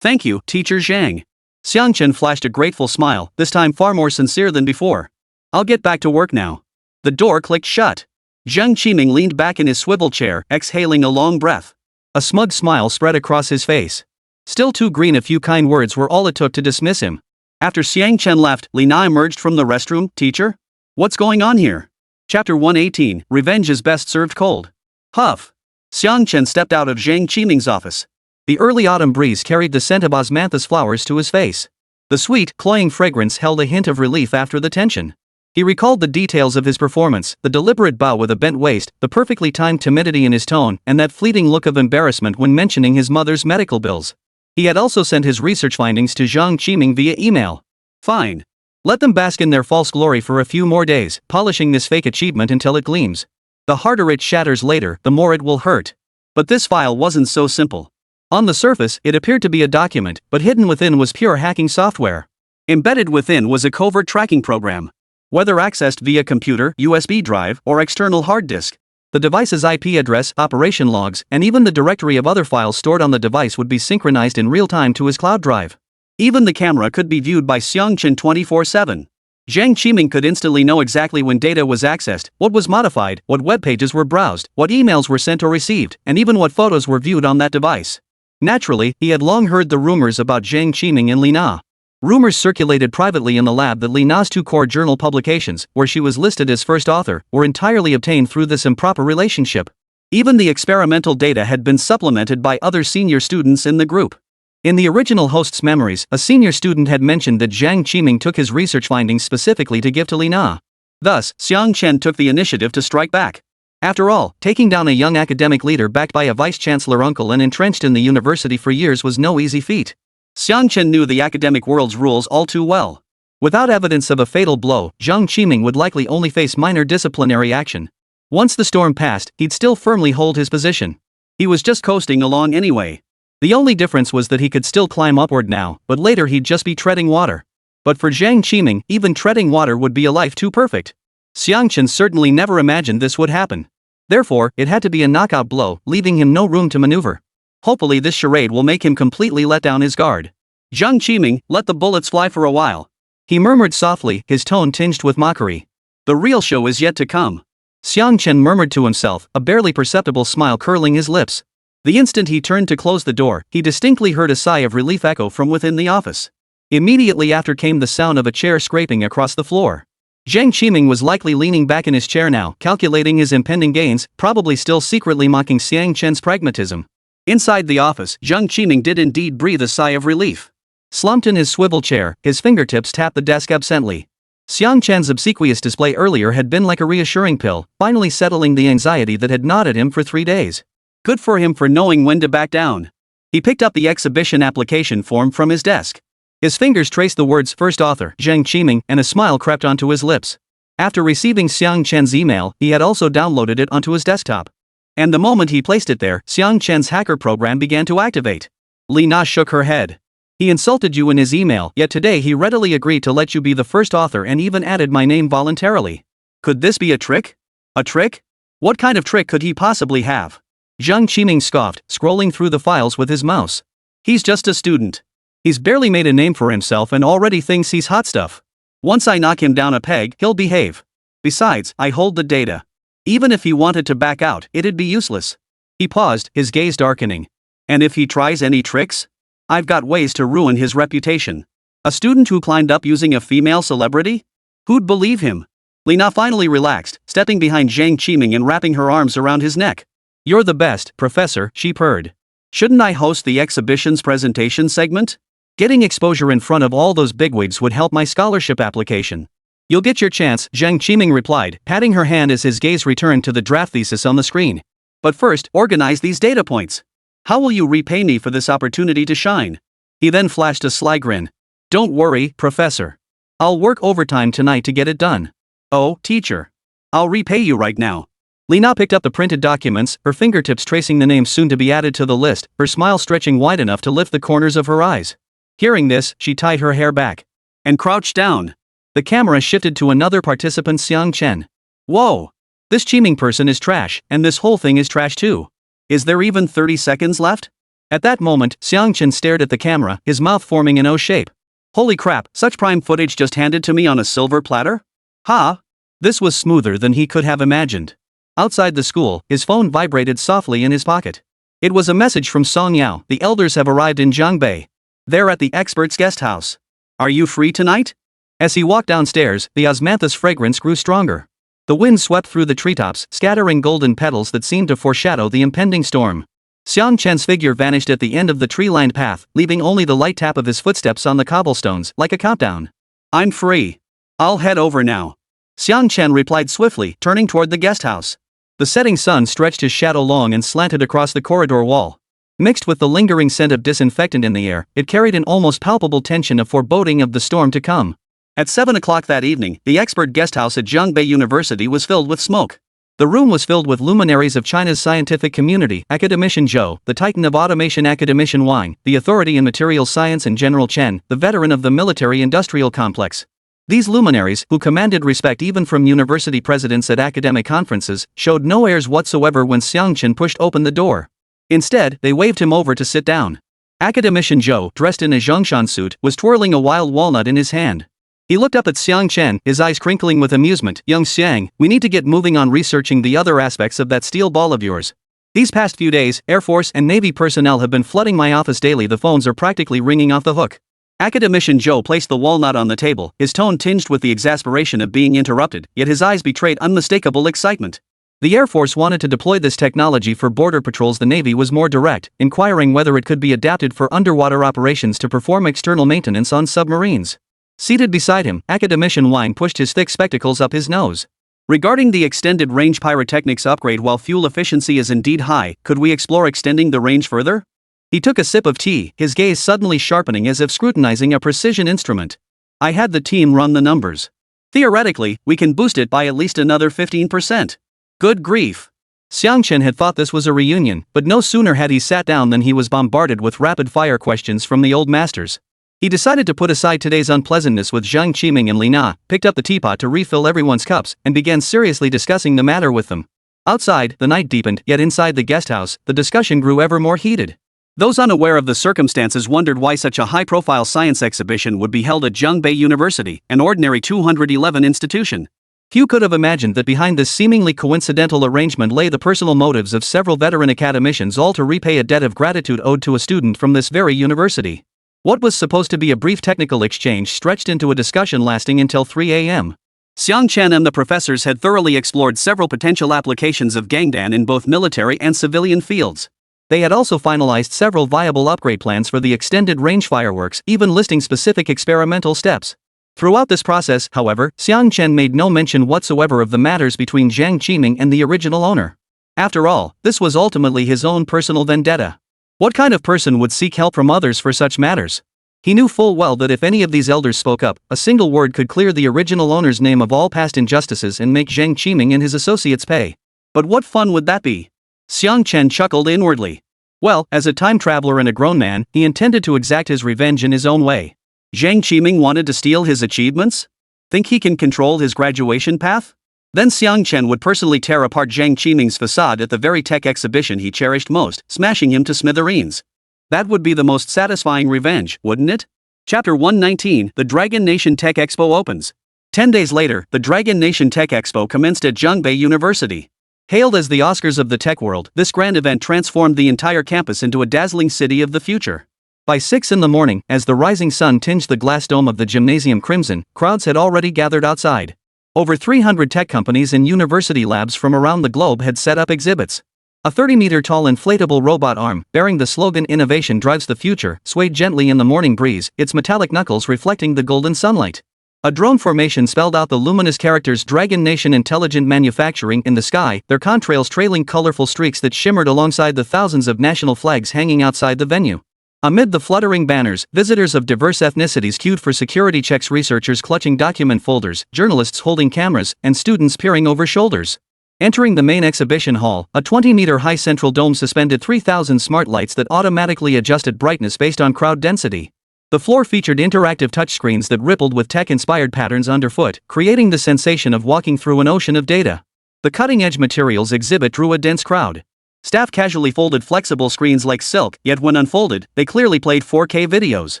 Thank you, Teacher Zhang. Xiang Chen flashed a grateful smile, this time far more sincere than before. I'll get back to work now. The door clicked shut. Zhang Qiming leaned back in his swivel chair, exhaling a long breath. A smug smile spread across his face. Still too green, a few kind words were all it took to dismiss him. After Xiang Chen left, Li Na emerged from the restroom. Teacher? What's going on here? Chapter 118, Revenge is best served cold. Huff. Xiang Chen stepped out of Zhang Qiming's office. The early autumn breeze carried the scent of osmanthus flowers to his face. The sweet, cloying fragrance held a hint of relief after the tension. He recalled the details of his performance, the deliberate bow with a bent waist, the perfectly timed timidity in his tone, and that fleeting look of embarrassment when mentioning his mother's medical bills. He had also sent his research findings to Zhang Qiming via email. Fine. Let them bask in their false glory for a few more days, polishing this fake achievement until it gleams. The harder it shatters later, the more it will hurt. But this file wasn't so simple. On the surface, it appeared to be a document, but hidden within was pure hacking software. Embedded within was a covert tracking program. Whether accessed via computer, USB drive, or external hard disk, the device's IP address, operation logs, and even the directory of other files stored on the device would be synchronized in real time to his cloud drive. Even the camera could be viewed by Xiang Chen 24/7. Jiang Qiming could instantly know exactly when data was accessed, what was modified, what web pages were browsed, what emails were sent or received, and even what photos were viewed on that device. Naturally, he had long heard the rumors about Jiang Qiming and Li Na. Rumors circulated privately in the lab that Li Na's two core journal publications, where she was listed as first author, were entirely obtained through this improper relationship. Even the experimental data had been supplemented by other senior students in the group. In the original host's memories, a senior student had mentioned that Jiang Qiming took his research findings specifically to give to Li Na. Thus, Xiang Chen took the initiative to strike back. After all, taking down a young academic leader backed by a vice-chancellor uncle and entrenched in the university for years was no easy feat. Xiang Chen knew the academic world's rules all too well. Without evidence of a fatal blow, Jiang Qiming would likely only face minor disciplinary action. Once the storm passed, he'd still firmly hold his position. He was just coasting along anyway. The only difference was that he could still climb upward now, but later he'd just be treading water. But for Jiang Qiming, even treading water would be a life too perfect. Xiang Chen certainly never imagined this would happen. Therefore, it had to be a knockout blow, leaving him no room to maneuver. Hopefully this charade will make him completely let down his guard. Jiang Qiming, let the bullets fly for a while. He murmured softly, his tone tinged with mockery. The real show is yet to come. Xiang Chen murmured to himself, a barely perceptible smile curling his lips. The instant he turned to close the door, he distinctly heard a sigh of relief echo from within the office. Immediately after came the sound of a chair scraping across the floor. Jiang Qiming was likely leaning back in his chair now, calculating his impending gains, probably still secretly mocking Xiang Chen's pragmatism. Inside the office, Jiang Qiming did indeed breathe a sigh of relief. Slumped in his swivel chair, his fingertips tapped the desk absently. Xiang Chen's obsequious display earlier had been like a reassuring pill, finally settling the anxiety that had gnawed at him for 3 days. Good for him for knowing when to back down. He picked up the exhibition application form from his desk. His fingers traced the words first author, Jiang Qiming, and a smile crept onto his lips. After receiving Xiang Chen's email, he had also downloaded it onto his desktop. And the moment he placed it there, Xiang Chen's hacker program began to activate. Li Na shook her head. He insulted you in his email, yet today he readily agreed to let you be the first author and even added my name voluntarily. Could this be a trick? A trick? What kind of trick could he possibly have? Jiang Qiming scoffed, scrolling through the files with his mouse. He's just a student. He's barely made a name for himself and already thinks he's hot stuff. Once I knock him down a peg, he'll behave. Besides, I hold the data. Even if he wanted to back out, it'd be useless. He paused, his gaze darkening. And if he tries any tricks? I've got ways to ruin his reputation. A student who climbed up using a female celebrity? Who'd believe him? Li Na finally relaxed, stepping behind Jiang Qiming and wrapping her arms around his neck. You're the best, Professor, she purred. Shouldn't I host the exhibition's presentation segment? Getting exposure in front of all those bigwigs would help my scholarship application. You'll get your chance, Jiang Qiming replied, patting her hand as his gaze returned to the draft thesis on the screen. But first, organize these data points. How will you repay me for this opportunity to shine? He then flashed a sly grin. Don't worry, Professor. I'll work overtime tonight to get it done. Oh, teacher. I'll repay you right now. Li Na picked up the printed documents, her fingertips tracing the names soon to be added to the list, her smile stretching wide enough to lift the corners of her eyes. Hearing this, she tied her hair back and crouched down. The camera shifted to another participant, Xiang Chen. Whoa! This Qiming person is trash, and this whole thing is trash too. Is there even 30 seconds left? At that moment, Xiang Chen stared at the camera, his mouth forming an O shape. Holy crap, such prime footage just handed to me on a silver platter? Ha! This was smoother than he could have imagined. Outside the school, his phone vibrated softly in his pocket. It was a message from Song Yao. The elders have arrived in Jiangbei. They're at the expert's guest house. Are you free tonight? As he walked downstairs, the osmanthus fragrance grew stronger. The wind swept through the treetops, scattering golden petals that seemed to foreshadow the impending storm. Xiang Chen's figure vanished at the end of the tree-lined path, leaving only the light tap of his footsteps on the cobblestones, like a countdown. I'm free. I'll head over now. Xiang Chen replied swiftly, turning toward the guest house. The setting sun stretched his shadow long and slanted across the corridor wall. Mixed with the lingering scent of disinfectant in the air, it carried an almost palpable tension of foreboding of the storm to come. At 7 o'clock that evening, the expert guest house at Jiangbei University was filled with smoke. The room was filled with luminaries of China's scientific community, Academician Zhou, the titan of automation Academician Wang, the authority in materials science and General Chen, the veteran of the military-industrial complex. These luminaries, who commanded respect even from university presidents at academic conferences, showed no airs whatsoever when Xiang Chen pushed open the door. Instead, they waved him over to sit down. Academician Zhou, dressed in a Zhongshan suit, was twirling a wild walnut in his hand. He looked up at Xiang Chen, his eyes crinkling with amusement. Young Xiang, we need to get moving on researching the other aspects of that steel ball of yours. These past few days, Air Force and Navy personnel have been flooding my office daily. The phones are practically ringing off the hook. Academician Joe placed the walnut on the table, his tone tinged with the exasperation of being interrupted, yet his eyes betrayed unmistakable excitement. The Air Force wanted to deploy this technology for border patrols. The Navy was more direct, inquiring whether it could be adapted for underwater operations to perform external maintenance on submarines. Seated beside him, Academician Wine pushed his thick spectacles up his nose. Regarding the extended range pyrotechnics upgrade, while fuel efficiency is indeed high, could we explore extending the range further? He took a sip of tea, his gaze suddenly sharpening as if scrutinizing a precision instrument. I had the team run the numbers. Theoretically, we can boost it by at least another 15%. Good grief. Xiang Chen had thought this was a reunion, but no sooner had he sat down than he was bombarded with rapid-fire questions from the old masters. He decided to put aside today's unpleasantness with Zhang Qiming and Li Na, picked up the teapot to refill everyone's cups, and began seriously discussing the matter with them. Outside, the night deepened, yet inside the guesthouse, the discussion grew ever more heated. Those unaware of the circumstances wondered why such a high-profile science exhibition would be held at Zhongbei University, an ordinary 211 institution. Few could have imagined that behind this seemingly coincidental arrangement lay the personal motives of several veteran academicians, all to repay a debt of gratitude owed to a student from this very university. What was supposed to be a brief technical exchange stretched into a discussion lasting until 3 a.m. Xiang Chen and the professors had thoroughly explored several potential applications of Gangdan in both military and civilian fields. They had also finalized several viable upgrade plans for the extended range fireworks, even listing specific experimental steps. Throughout this process, however, Xiang Chen made no mention whatsoever of the matters between Zhang Qiming and the original owner. After all, this was ultimately his own personal vendetta. What kind of person would seek help from others for such matters? He knew full well that if any of these elders spoke up, a single word could clear the original owner's name of all past injustices and make Zhang Qiming and his associates pay. But what fun would that be? Xiang Chen chuckled inwardly. Well, as a time traveler and a grown man, he intended to exact his revenge in his own way. Zhang Qiming wanted to steal his achievements? Think he can control his graduation path? Then Xiang Chen would personally tear apart Zhang Qiming's facade at the very tech exhibition he cherished most, smashing him to smithereens. That would be the most satisfying revenge, wouldn't it? Chapter 119, The Dragon Nation Tech Expo opens. 10 days later, the Dragon Nation Tech Expo commenced at Zhongbei University. Hailed as the Oscars of the tech world, this grand event transformed the entire campus into a dazzling city of the future. By 6 in the morning, as the rising sun tinged the glass dome of the gymnasium crimson, crowds had already gathered outside. Over 300 tech companies and university labs from around the globe had set up exhibits. A 30-meter-tall inflatable robot arm, bearing the slogan "Innovation drives the future," swayed gently in the morning breeze, its metallic knuckles reflecting the golden sunlight. A drone formation spelled out the luminous characters "Dragon Nation Intelligent Manufacturing" in the sky, their contrails trailing colorful streaks that shimmered alongside the thousands of national flags hanging outside the venue. Amid the fluttering banners, visitors of diverse ethnicities queued for security checks, researchers clutching document folders, journalists holding cameras, and students peering over shoulders. Entering the main exhibition hall, a 20-meter-high central dome suspended 3,000 smart lights that automatically adjusted brightness based on crowd density. The floor featured interactive touchscreens that rippled with tech-inspired patterns underfoot, creating the sensation of walking through an ocean of data. The cutting-edge materials exhibit drew a dense crowd. Staff casually folded flexible screens like silk, yet when unfolded, they clearly played 4K videos.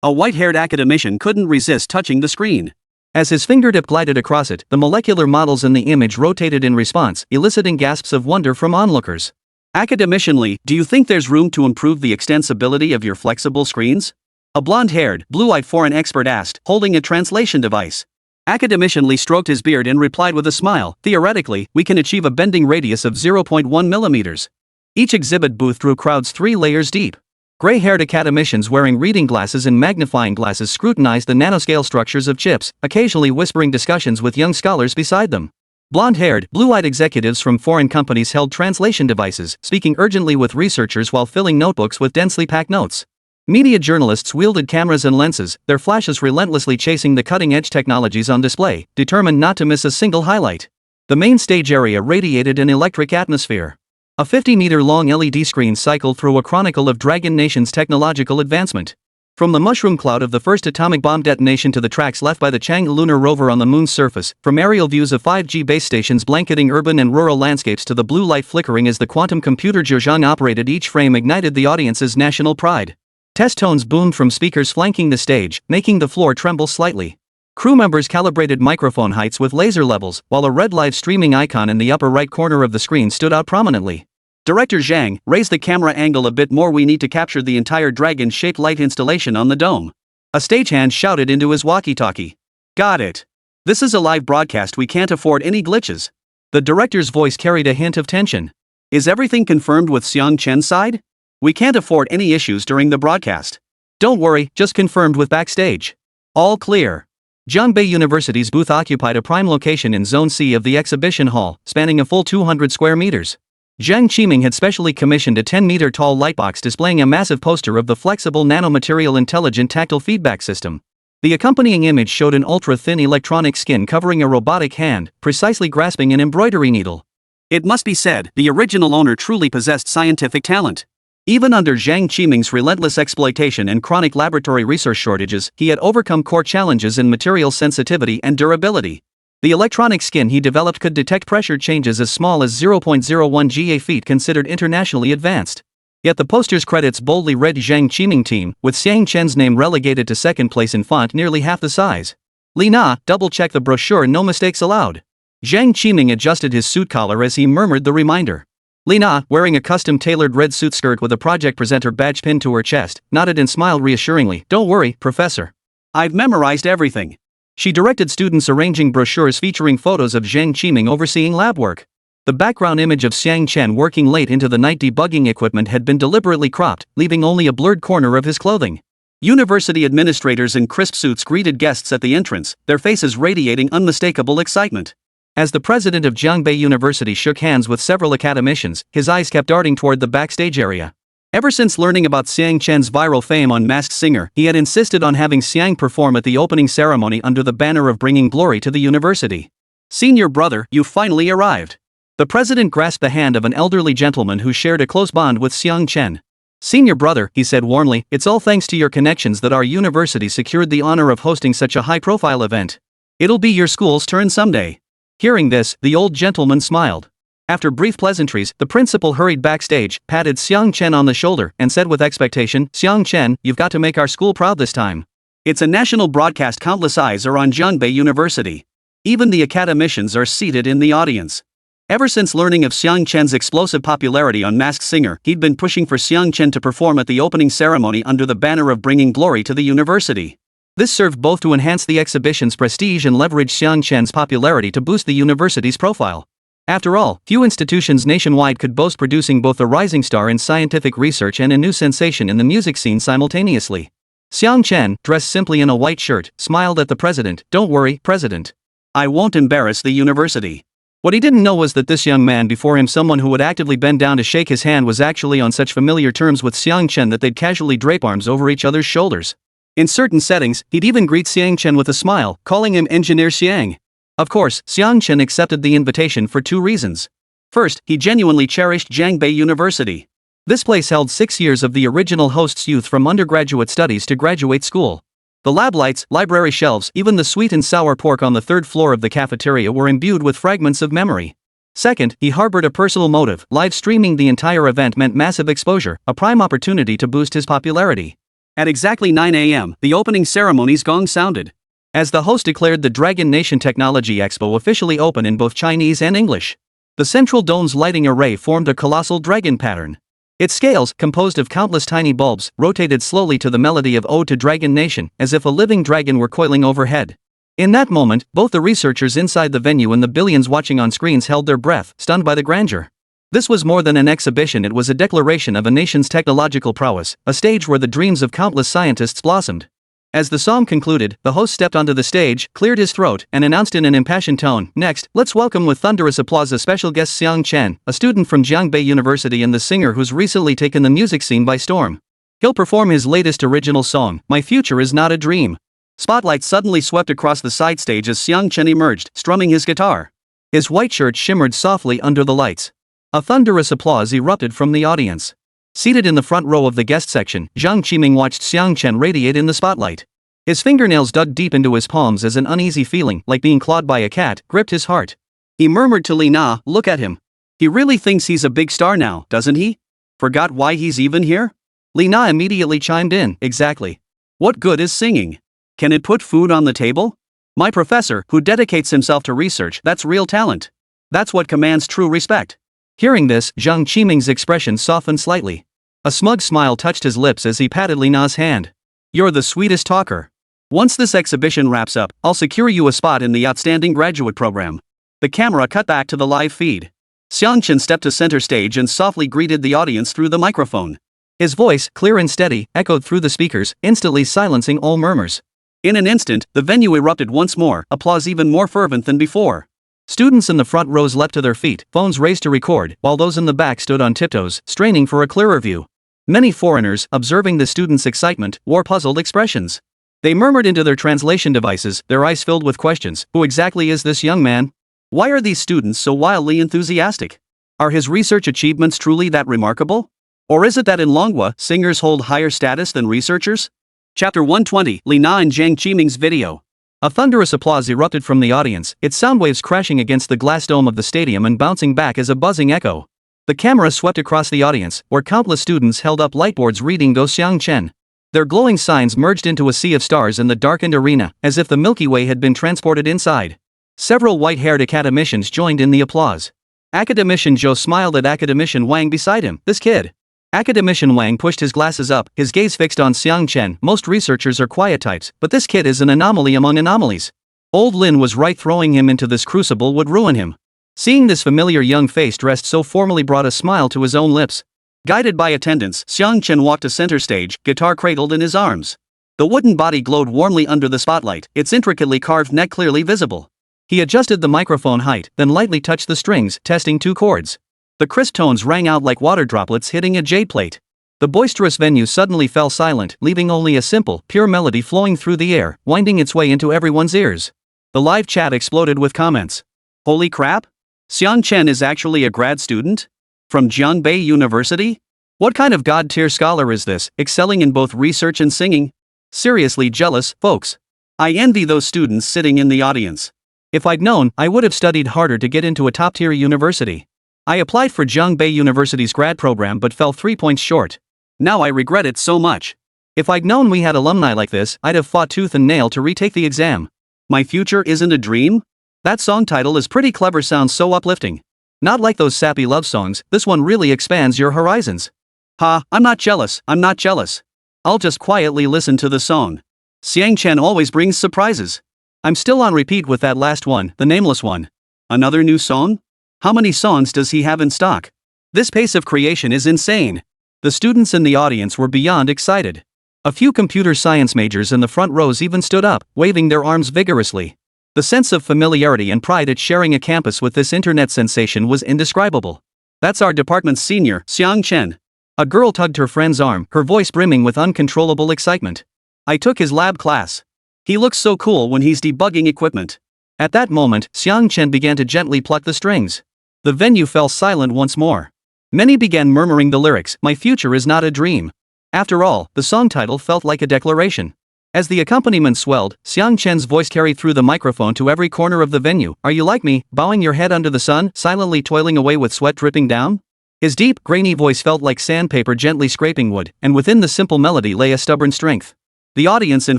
A white-haired academician couldn't resist touching the screen. As his fingertip glided across it, the molecular models in the image rotated in response, eliciting gasps of wonder from onlookers. Academicianly, do you think there's room to improve the extensibility of your flexible screens? A blonde-haired, blue-eyed foreign expert asked, holding a translation device. Academicianly stroked his beard and replied with a smile, theoretically, we can achieve a bending radius of 0.1 millimeters. Each exhibit booth drew crowds 3 layers deep. Gray-haired academicians wearing reading glasses and magnifying glasses scrutinized the nanoscale structures of chips, occasionally whispering discussions with young scholars beside them. Blonde-haired, blue-eyed executives from foreign companies held translation devices, speaking urgently with researchers while filling notebooks with densely packed notes. Media journalists wielded cameras and lenses, their flashes relentlessly chasing the cutting-edge technologies on display, determined not to miss a single highlight. The main stage area radiated an electric atmosphere. A 50-meter-long LED screen cycled through a chronicle of Dragon Nation's technological advancement. From the mushroom cloud of the first atomic bomb detonation to the tracks left by the Chang'e lunar rover on the moon's surface, from aerial views of 5G base stations blanketing urban and rural landscapes to the blue light flickering as the quantum computer Zhejiang operated, each frame ignited the audience's national pride. Test tones boomed from speakers flanking the stage, making the floor tremble slightly. Crew members calibrated microphone heights with laser levels, while a red live streaming icon in the upper right corner of the screen stood out prominently. Director Zhang, raise the camera angle a bit more, we need to capture the entire dragon-shaped light installation on the dome. A stagehand shouted into his walkie-talkie. Got it. This is a live broadcast, we can't afford any glitches. The director's voice carried a hint of tension. Is everything confirmed with Xiang Chen's side? We can't afford any issues during the broadcast. Don't worry, just confirmed with backstage. All clear. Jiangbei University's booth occupied a prime location in Zone C of the exhibition hall, spanning a full 200 square meters. Zhang Qiming had specially commissioned a 10-meter-tall lightbox displaying a massive poster of the flexible nanomaterial intelligent tactile feedback system. The accompanying image showed an ultra-thin electronic skin covering a robotic hand, precisely grasping an embroidery needle. It must be said, the original owner truly possessed scientific talent. Even under Zhang Qiming's relentless exploitation and chronic laboratory resource shortages, he had overcome core challenges in material sensitivity and durability. The electronic skin he developed could detect pressure changes as small as 0.01 GA feet, considered internationally advanced. Yet the poster's credits boldly read Zhang Qiming team, with Xiang Chen's name relegated to second place in font nearly half the size. Li Na, double-check the brochure, no mistakes allowed. Zhang Qiming adjusted his suit collar as he murmured the reminder. Li Na, wearing a custom-tailored red suit skirt with a project presenter badge pinned to her chest, nodded and smiled reassuringly. Don't worry, Professor. I've memorized everything. She directed students arranging brochures featuring photos of Zhang Qiming overseeing lab work. The background image of Xiang Chen working late into the night debugging equipment had been deliberately cropped, leaving only a blurred corner of his clothing. University administrators in crisp suits greeted guests at the entrance, their faces radiating unmistakable excitement. As the president of Jiangbei University shook hands with several academicians, his eyes kept darting toward the backstage area. Ever since learning about Xiang Chen's viral fame on Masked Singer, he had insisted on having Xiang perform at the opening ceremony under the banner of bringing glory to the university. Senior brother, you finally arrived. The president grasped the hand of an elderly gentleman who shared a close bond with Xiang Chen. Senior brother, he said warmly, it's all thanks to your connections that our university secured the honor of hosting such a high-profile event. It'll be your school's turn someday. Hearing this, the old gentleman smiled. After brief pleasantries, the principal hurried backstage, patted Xiang Chen on the shoulder, and said with expectation, Xiang Chen, you've got to make our school proud this time. It's a national broadcast, countless eyes are on Jiangbei University. Even the academicians are seated in the audience. Ever since learning of Xiang Chen's explosive popularity on Masked Singer, he'd been pushing for Xiang Chen to perform at the opening ceremony under the banner of bringing glory to the university. This served both to enhance the exhibition's prestige and leverage Xiang Chen's popularity to boost the university's profile. After all, few institutions nationwide could boast producing both a rising star in scientific research and a new sensation in the music scene simultaneously. Xiang Chen, dressed simply in a white shirt, smiled at the president. Don't worry, President. I won't embarrass the university. What he didn't know was that this young man before him, someone who would actively bend down to shake his hand, was actually on such familiar terms with Xiang Chen that they'd casually drape arms over each other's shoulders. In certain settings, he'd even greet Xiang Chen with a smile, calling him Engineer Xiang. Of course, Xiang Chen accepted the invitation for two reasons. First, he genuinely cherished Jiangbei University. This place held 6 years of the original host's youth from undergraduate studies to graduate school. The lab lights, library shelves, even the sweet and sour pork on the third floor of the cafeteria were imbued with fragments of memory. Second, he harbored a personal motive. Live streaming the entire event meant massive exposure, a prime opportunity to boost his popularity. At exactly 9 a.m., the opening ceremony's gong sounded. As the host declared the Dragon Nation Technology Expo officially open in both Chinese and English. The central dome's lighting array formed a colossal dragon pattern. Its scales, composed of countless tiny bulbs, rotated slowly to the melody of Ode to Dragon Nation, as if a living dragon were coiling overhead. In that moment, both the researchers inside the venue and the billions watching on screens held their breath, stunned by the grandeur. This was more than an exhibition, it was a declaration of a nation's technological prowess, a stage where the dreams of countless scientists blossomed. As the song concluded, the host stepped onto the stage, cleared his throat, and announced in an impassioned tone, "Next, let's welcome with thunderous applause a special guest, Xiang Chen, a student from Jiangbei University and the singer who's recently taken the music scene by storm. He'll perform his latest original song, My Future Is Not a Dream." Spotlight suddenly swept across the side stage as Xiang Chen emerged, strumming his guitar. His white shirt shimmered softly under the lights. A thunderous applause erupted from the audience. Seated in the front row of the guest section, Zhang Qiming watched Xiang Chen radiate in the spotlight. His fingernails dug deep into his palms as an uneasy feeling, like being clawed by a cat, gripped his heart. He murmured to Li Na, "Look at him. He really thinks he's a big star now, doesn't he? Forgot why he's even here?" Li Na immediately chimed in, "Exactly. What good is singing? Can it put food on the table?" My professor, who dedicates himself to research, that's real talent. That's what commands true respect. Hearing this, Jiang Qiming's expression softened slightly. A smug smile touched his lips as he patted Li Na's hand. You're the sweetest talker. Once this exhibition wraps up, I'll secure you a spot in the outstanding graduate program. The camera cut back to the live feed. Xiang Chen stepped to center stage and softly greeted the audience through the microphone. His voice, clear and steady, echoed through the speakers, instantly silencing all murmurs. In an instant, the venue erupted once more, applause even more fervent than before. Students in the front rows leapt to their feet, phones raised to record, while those in the back stood on tiptoes, straining for a clearer view. Many foreigners, observing the students' excitement, wore puzzled expressions. They murmured into their translation devices, their eyes filled with questions. Who exactly is this young man? Why are these students so wildly enthusiastic? Are his research achievements truly that remarkable? Or is it that in Manhwa, singers hold higher status than researchers? Chapter 120, Li Na and Jiang Qiming's video. A thunderous applause erupted from the audience, its sound waves crashing against the glass dome of the stadium and bouncing back as a buzzing echo. The camera swept across the audience, where countless students held up lightboards reading those Xiang Chen. Their glowing signs merged into a sea of stars in the darkened arena, as if the Milky Way had been transported inside. Several white-haired academicians joined in the applause. Academician Zhou smiled at Academician Wang beside him. This kid. Academician Wang pushed his glasses up, his gaze fixed on Xiang Chen. Most researchers are quiet types, but this kid is an anomaly among anomalies. Old Lin was right, throwing him into this crucible would ruin him. Seeing this familiar young face dressed so formally brought a smile to his own lips. Guided by attendants, Xiang Chen walked to center stage, guitar cradled in his arms. The wooden body glowed warmly under the spotlight, its intricately carved neck clearly visible. He adjusted the microphone height, then lightly touched the strings, testing 2 chords. The crisp tones rang out like water droplets hitting a jade plate. The boisterous venue suddenly fell silent, leaving only a simple, pure melody flowing through the air, winding its way into everyone's ears. The live chat exploded with comments. Holy crap! Xiang Chen is actually a grad student? From Jiangbei University? What kind of god-tier scholar is this, excelling in both research and singing? Seriously jealous, folks. I envy those students sitting in the audience. If I'd known, I would have studied harder to get into a top-tier university. I applied for Jiangbei University's grad program but fell 3 points short. Now I regret it so much. If I'd known we had alumni like this, I'd have fought tooth and nail to retake the exam. My future isn't a dream? That song title is pretty clever, sounds so uplifting. Not like those sappy love songs, this one really expands your horizons. Ha, I'm not jealous, I'm not jealous. I'll just quietly listen to the song. Xiang Chen always brings surprises. I'm still on repeat with that last one, the nameless one. Another new song? How many songs does he have in stock? This pace of creation is insane. The students in the audience were beyond excited. A few computer science majors in the front rows even stood up, waving their arms vigorously. The sense of familiarity and pride at sharing a campus with this internet sensation was indescribable. That's our department's senior, Xiang Chen. A girl tugged her friend's arm, her voice brimming with uncontrollable excitement. I took his lab class. He looks so cool when he's debugging equipment. At that moment, Xiang Chen began to gently pluck the strings. The venue fell silent once more. Many began murmuring the lyrics, "My future is not a dream." After all, the song title felt like a declaration. As the accompaniment swelled, Xiang Chen's voice carried through the microphone to every corner of the venue. Are you like me, bowing your head under the sun, silently toiling away with sweat dripping down? His deep, grainy voice felt like sandpaper gently scraping wood, and within the simple melody lay a stubborn strength. The audience in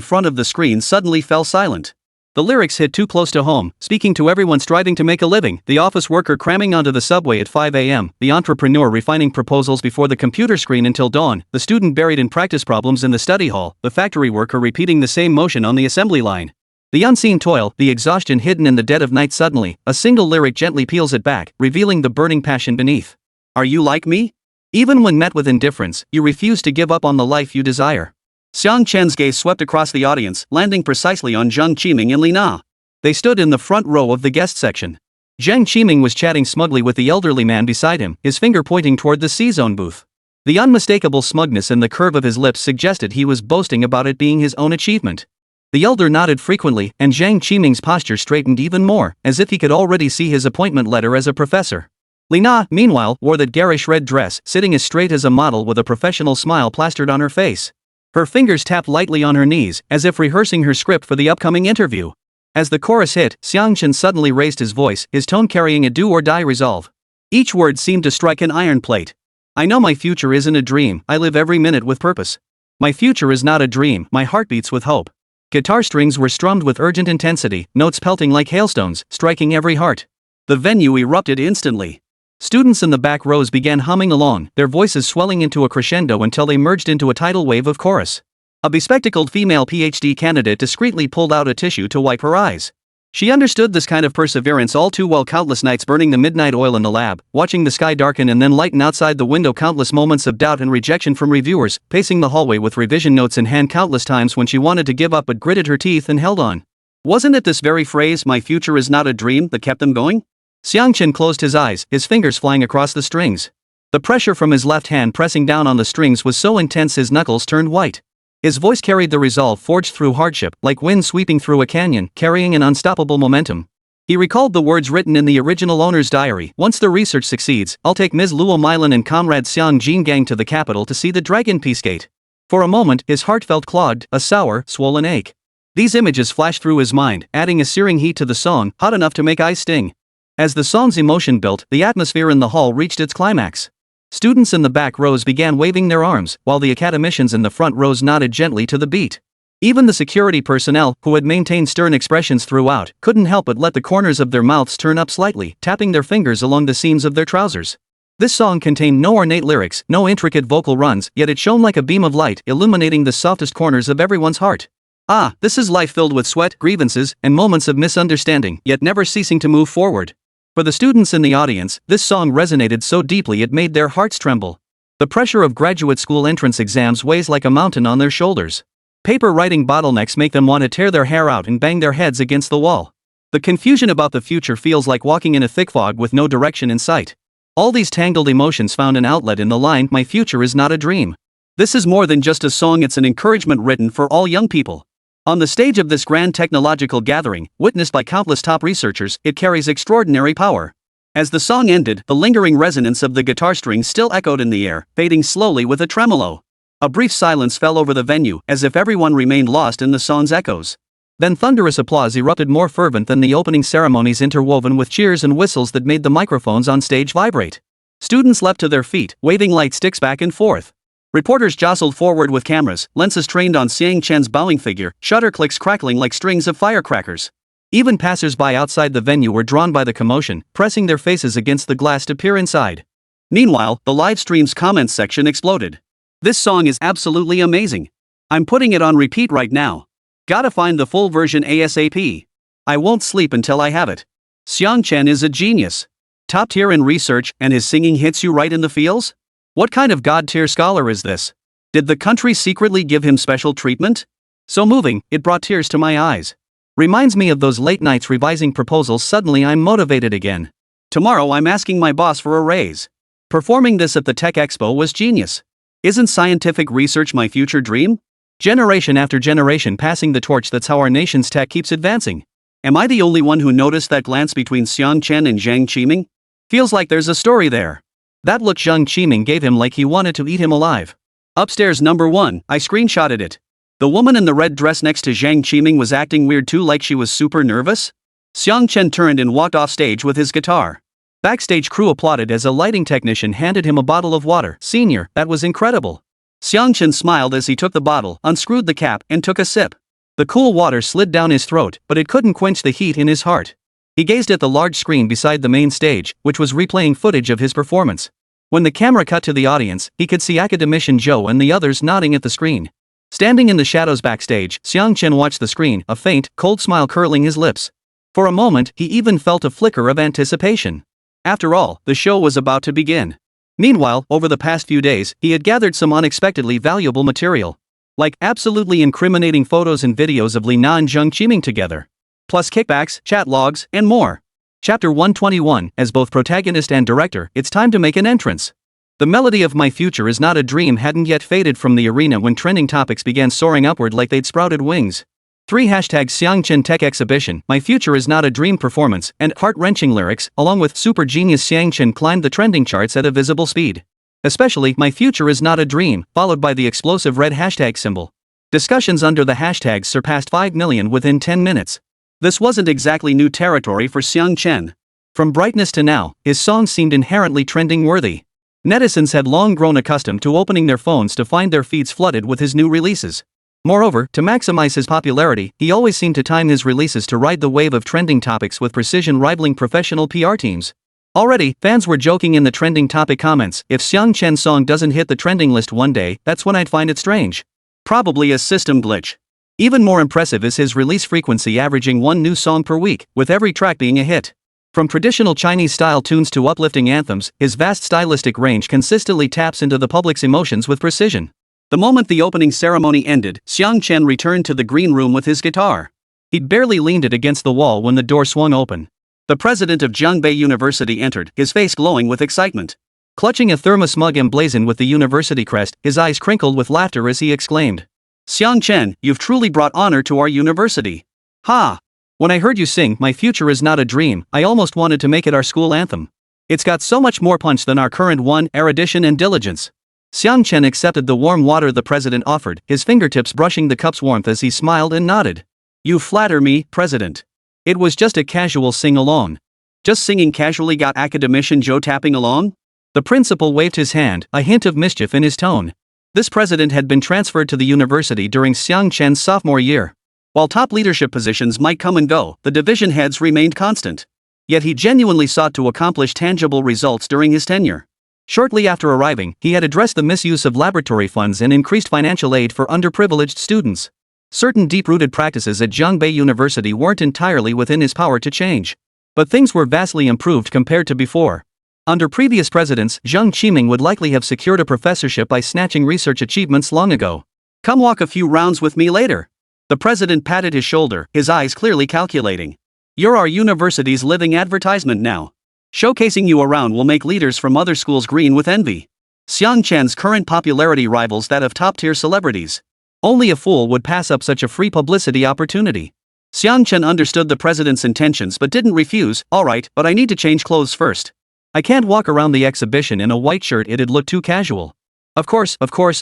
front of the screen suddenly fell silent. The lyrics hit too close to home, speaking to everyone striving to make a living, the office worker cramming onto the subway at 5 a.m., the entrepreneur refining proposals before the computer screen until dawn, the student buried in practice problems in the study hall, the factory worker repeating the same motion on the assembly line. The unseen toil, the exhaustion hidden in the dead of night. Suddenly, a single lyric gently peels it back, revealing the burning passion beneath. Are you like me? Even when met with indifference, you refuse to give up on the life you desire. Xiang Chen's gaze swept across the audience, landing precisely on Jiang Qiming and Li Na. They stood in the front row of the guest section. Jiang Qiming was chatting smugly with the elderly man beside him, his finger pointing toward the C-zone booth. The unmistakable smugness in the curve of his lips suggested he was boasting about it being his own achievement. The elder nodded frequently, and Jiang Qiming's posture straightened even more, as if he could already see his appointment letter as a professor. Li Na, meanwhile, wore that garish red dress, sitting as straight as a model with a professional smile plastered on her face. Her fingers tapped lightly on her knees, as if rehearsing her script for the upcoming interview. As the chorus hit, Xiang Chen suddenly raised his voice, his tone carrying a do-or-die resolve. Each word seemed to strike an iron plate. I know my future isn't a dream, I live every minute with purpose. My future is not a dream, my heart beats with hope. Guitar strings were strummed with urgent intensity, notes pelting like hailstones, striking every heart. The venue erupted instantly. Students in the back rows began humming along, their voices swelling into a crescendo until they merged into a tidal wave of chorus. A bespectacled female PhD candidate discreetly pulled out a tissue to wipe her eyes. She understood this kind of perseverance all too well. Countless nights burning the midnight oil in the lab, watching the sky darken and then lighten outside the window, countless moments of doubt and rejection from reviewers, pacing the hallway with revision notes in hand, countless times when she wanted to give up but gritted her teeth and held on. Wasn't it this very phrase, "my future is not a dream," that kept them going? Xiang Chen closed his eyes, his fingers flying across the strings. The pressure from his left hand pressing down on the strings was so intense his knuckles turned white. His voice carried the resolve forged through hardship, like wind sweeping through a canyon, carrying an unstoppable momentum. He recalled the words written in the original owner's diary: "Once the research succeeds, I'll take Ms. Luo Milan and comrade Xiang Jin to the capital to see the Dragon Peace Gate." For a moment, his heart felt clogged, a sour, swollen ache. These images flashed through his mind, adding a searing heat to the song, hot enough to make eyes sting. As the song's emotion built, the atmosphere in the hall reached its climax. Students in the back rows began waving their arms, while the academicians in the front rows nodded gently to the beat. Even the security personnel, who had maintained stern expressions throughout, couldn't help but let the corners of their mouths turn up slightly, tapping their fingers along the seams of their trousers. This song contained no ornate lyrics, no intricate vocal runs, yet it shone like a beam of light, illuminating the softest corners of everyone's heart. Ah, this is life filled with sweat, grievances, and moments of misunderstanding, yet never ceasing to move forward. For the students in the audience, this song resonated so deeply it made their hearts tremble. The pressure of graduate school entrance exams weighs like a mountain on their shoulders. Paper writing bottlenecks make them want to tear their hair out and bang their heads against the wall. The confusion about the future feels like walking in a thick fog with no direction in sight. All these tangled emotions found an outlet in the line, "My future is not a dream." This is more than just a song, it's an encouragement written for all young people. On the stage of this grand technological gathering, witnessed by countless top researchers, it carries extraordinary power. As the song ended, the lingering resonance of the guitar strings still echoed in the air, fading slowly with a tremolo. A brief silence fell over the venue, as if everyone remained lost in the song's echoes. Then thunderous applause erupted, more fervent than the opening ceremonies, interwoven with cheers and whistles that made the microphones on stage vibrate. Students leapt to their feet, waving light sticks back and forth. Reporters jostled forward with cameras, lenses trained on Xiang Chen's bowing figure, shutter clicks crackling like strings of firecrackers. Even passers-by outside the venue were drawn by the commotion, pressing their faces against the glass to peer inside. Meanwhile, the live stream's comments section exploded. "This song is absolutely amazing. I'm putting it on repeat right now. Gotta find the full version ASAP. I won't sleep until I have it. Xiang Chen is a genius. Top tier in research, and his singing hits you right in the feels? What kind of god-tier scholar is this? Did the country secretly give him special treatment? So moving, it brought tears to my eyes. Reminds me of those late nights revising proposals. Suddenly I'm motivated again. Tomorrow I'm asking my boss for a raise. Performing this at the Tech Expo was genius. Isn't scientific research my future dream? Generation after generation passing the torch, that's how our nation's tech keeps advancing. Am I the only one who noticed that glance between Xiang Chen and Zhang Qiming? Feels like there's a story there. That look Zhang Qiming gave him, like he wanted to eat him alive. Upstairs number 1, I screenshotted it. The woman in the red dress next to Zhang Qiming was acting weird too, like she was super nervous. Xiang Chen turned and walked off stage with his guitar. Backstage crew applauded as a lighting technician handed him a bottle of water. "Senior, that was incredible." Xiang Chen smiled as he took the bottle, unscrewed the cap, and took a sip. The cool water slid down his throat, but it couldn't quench the heat in his heart. He gazed at the large screen beside the main stage, which was replaying footage of his performance. When the camera cut to the audience, he could see academician Zhou and the others nodding at the screen. Standing in the shadows backstage, Xiang Chen watched the screen, a faint, cold smile curling his lips. For a moment, he even felt a flicker of anticipation. After all, the show was about to begin. Meanwhile, over the past few days, he had gathered some unexpectedly valuable material. Like absolutely incriminating photos and videos of Li Na and Zhang Qiming together. Plus kickbacks, chat logs, and more. Chapter 121, as both protagonist and director, it's time to make an entrance. The melody of "My Future Is Not a Dream" hadn't yet faded from the arena when trending topics began soaring upward like they'd sprouted wings. 3 hashtags Xiang Chen Tech Exhibition, "My Future Is Not a Dream" performance, and heart-wrenching lyrics, along with super genius Xiang Chen, climbed the trending charts at a visible speed. Especially "My Future Is Not a Dream," followed by the explosive red hashtag symbol. Discussions under the hashtags surpassed 5 million within 10 minutes. This wasn't exactly new territory for Xiang Chen. From brightness to now, his songs seemed inherently trending-worthy. Netizens had long grown accustomed to opening their phones to find their feeds flooded with his new releases. Moreover, to maximize his popularity, he always seemed to time his releases to ride the wave of trending topics with precision, rivaling professional PR teams. Already, fans were joking in the trending topic comments, if Xiang Chen's song doesn't hit the trending list one day, that's when I'd find it strange. Probably a system glitch. Even more impressive is his release frequency, averaging one new song per week, with every track being a hit. From traditional Chinese-style tunes to uplifting anthems, his vast stylistic range consistently taps into the public's emotions with precision. The moment the opening ceremony ended, Xiang Chen returned to the green room with his guitar. He'd barely leaned it against the wall when the door swung open. The president of Jiangbei University entered, his face glowing with excitement. Clutching a thermos mug emblazoned with the university crest, his eyes crinkled with laughter as he exclaimed, "Xiang Chen, you've truly brought honor to our university. Ha! When I heard you sing My Future Is Not a Dream, I almost wanted to make it our school anthem. It's got so much more punch than our current one, erudition and diligence." Xiang Chen accepted the warm water the president offered, his fingertips brushing the cup's warmth as he smiled and nodded. "You flatter me, President. It was just a casual sing-along." "Just singing casually got academician Joe tapping along?" The principal waved his hand, a hint of mischief in his tone. This president had been transferred to the university during Xiang Chen's sophomore year. While top leadership positions might come and go, the division heads remained constant. Yet he genuinely sought to accomplish tangible results during his tenure. Shortly after arriving, he had addressed the misuse of laboratory funds and increased financial aid for underprivileged students. Certain deep-rooted practices at Jiangbei University weren't entirely within his power to change. But things were vastly improved compared to before. Under previous presidents, Zheng Qiming would likely have secured a professorship by snatching research achievements long ago. "Come walk a few rounds with me later." The president patted his shoulder, his eyes clearly calculating. "You're our university's living advertisement now. Showcasing you around will make leaders from other schools green with envy." Xiang Chen's current popularity rivals that of top-tier celebrities. Only a fool would pass up such a free publicity opportunity. Xiang Chen understood the president's intentions but didn't refuse. "All right, but I need to change clothes first. I can't walk around the exhibition in a white shirt, it'd look too casual." Of course,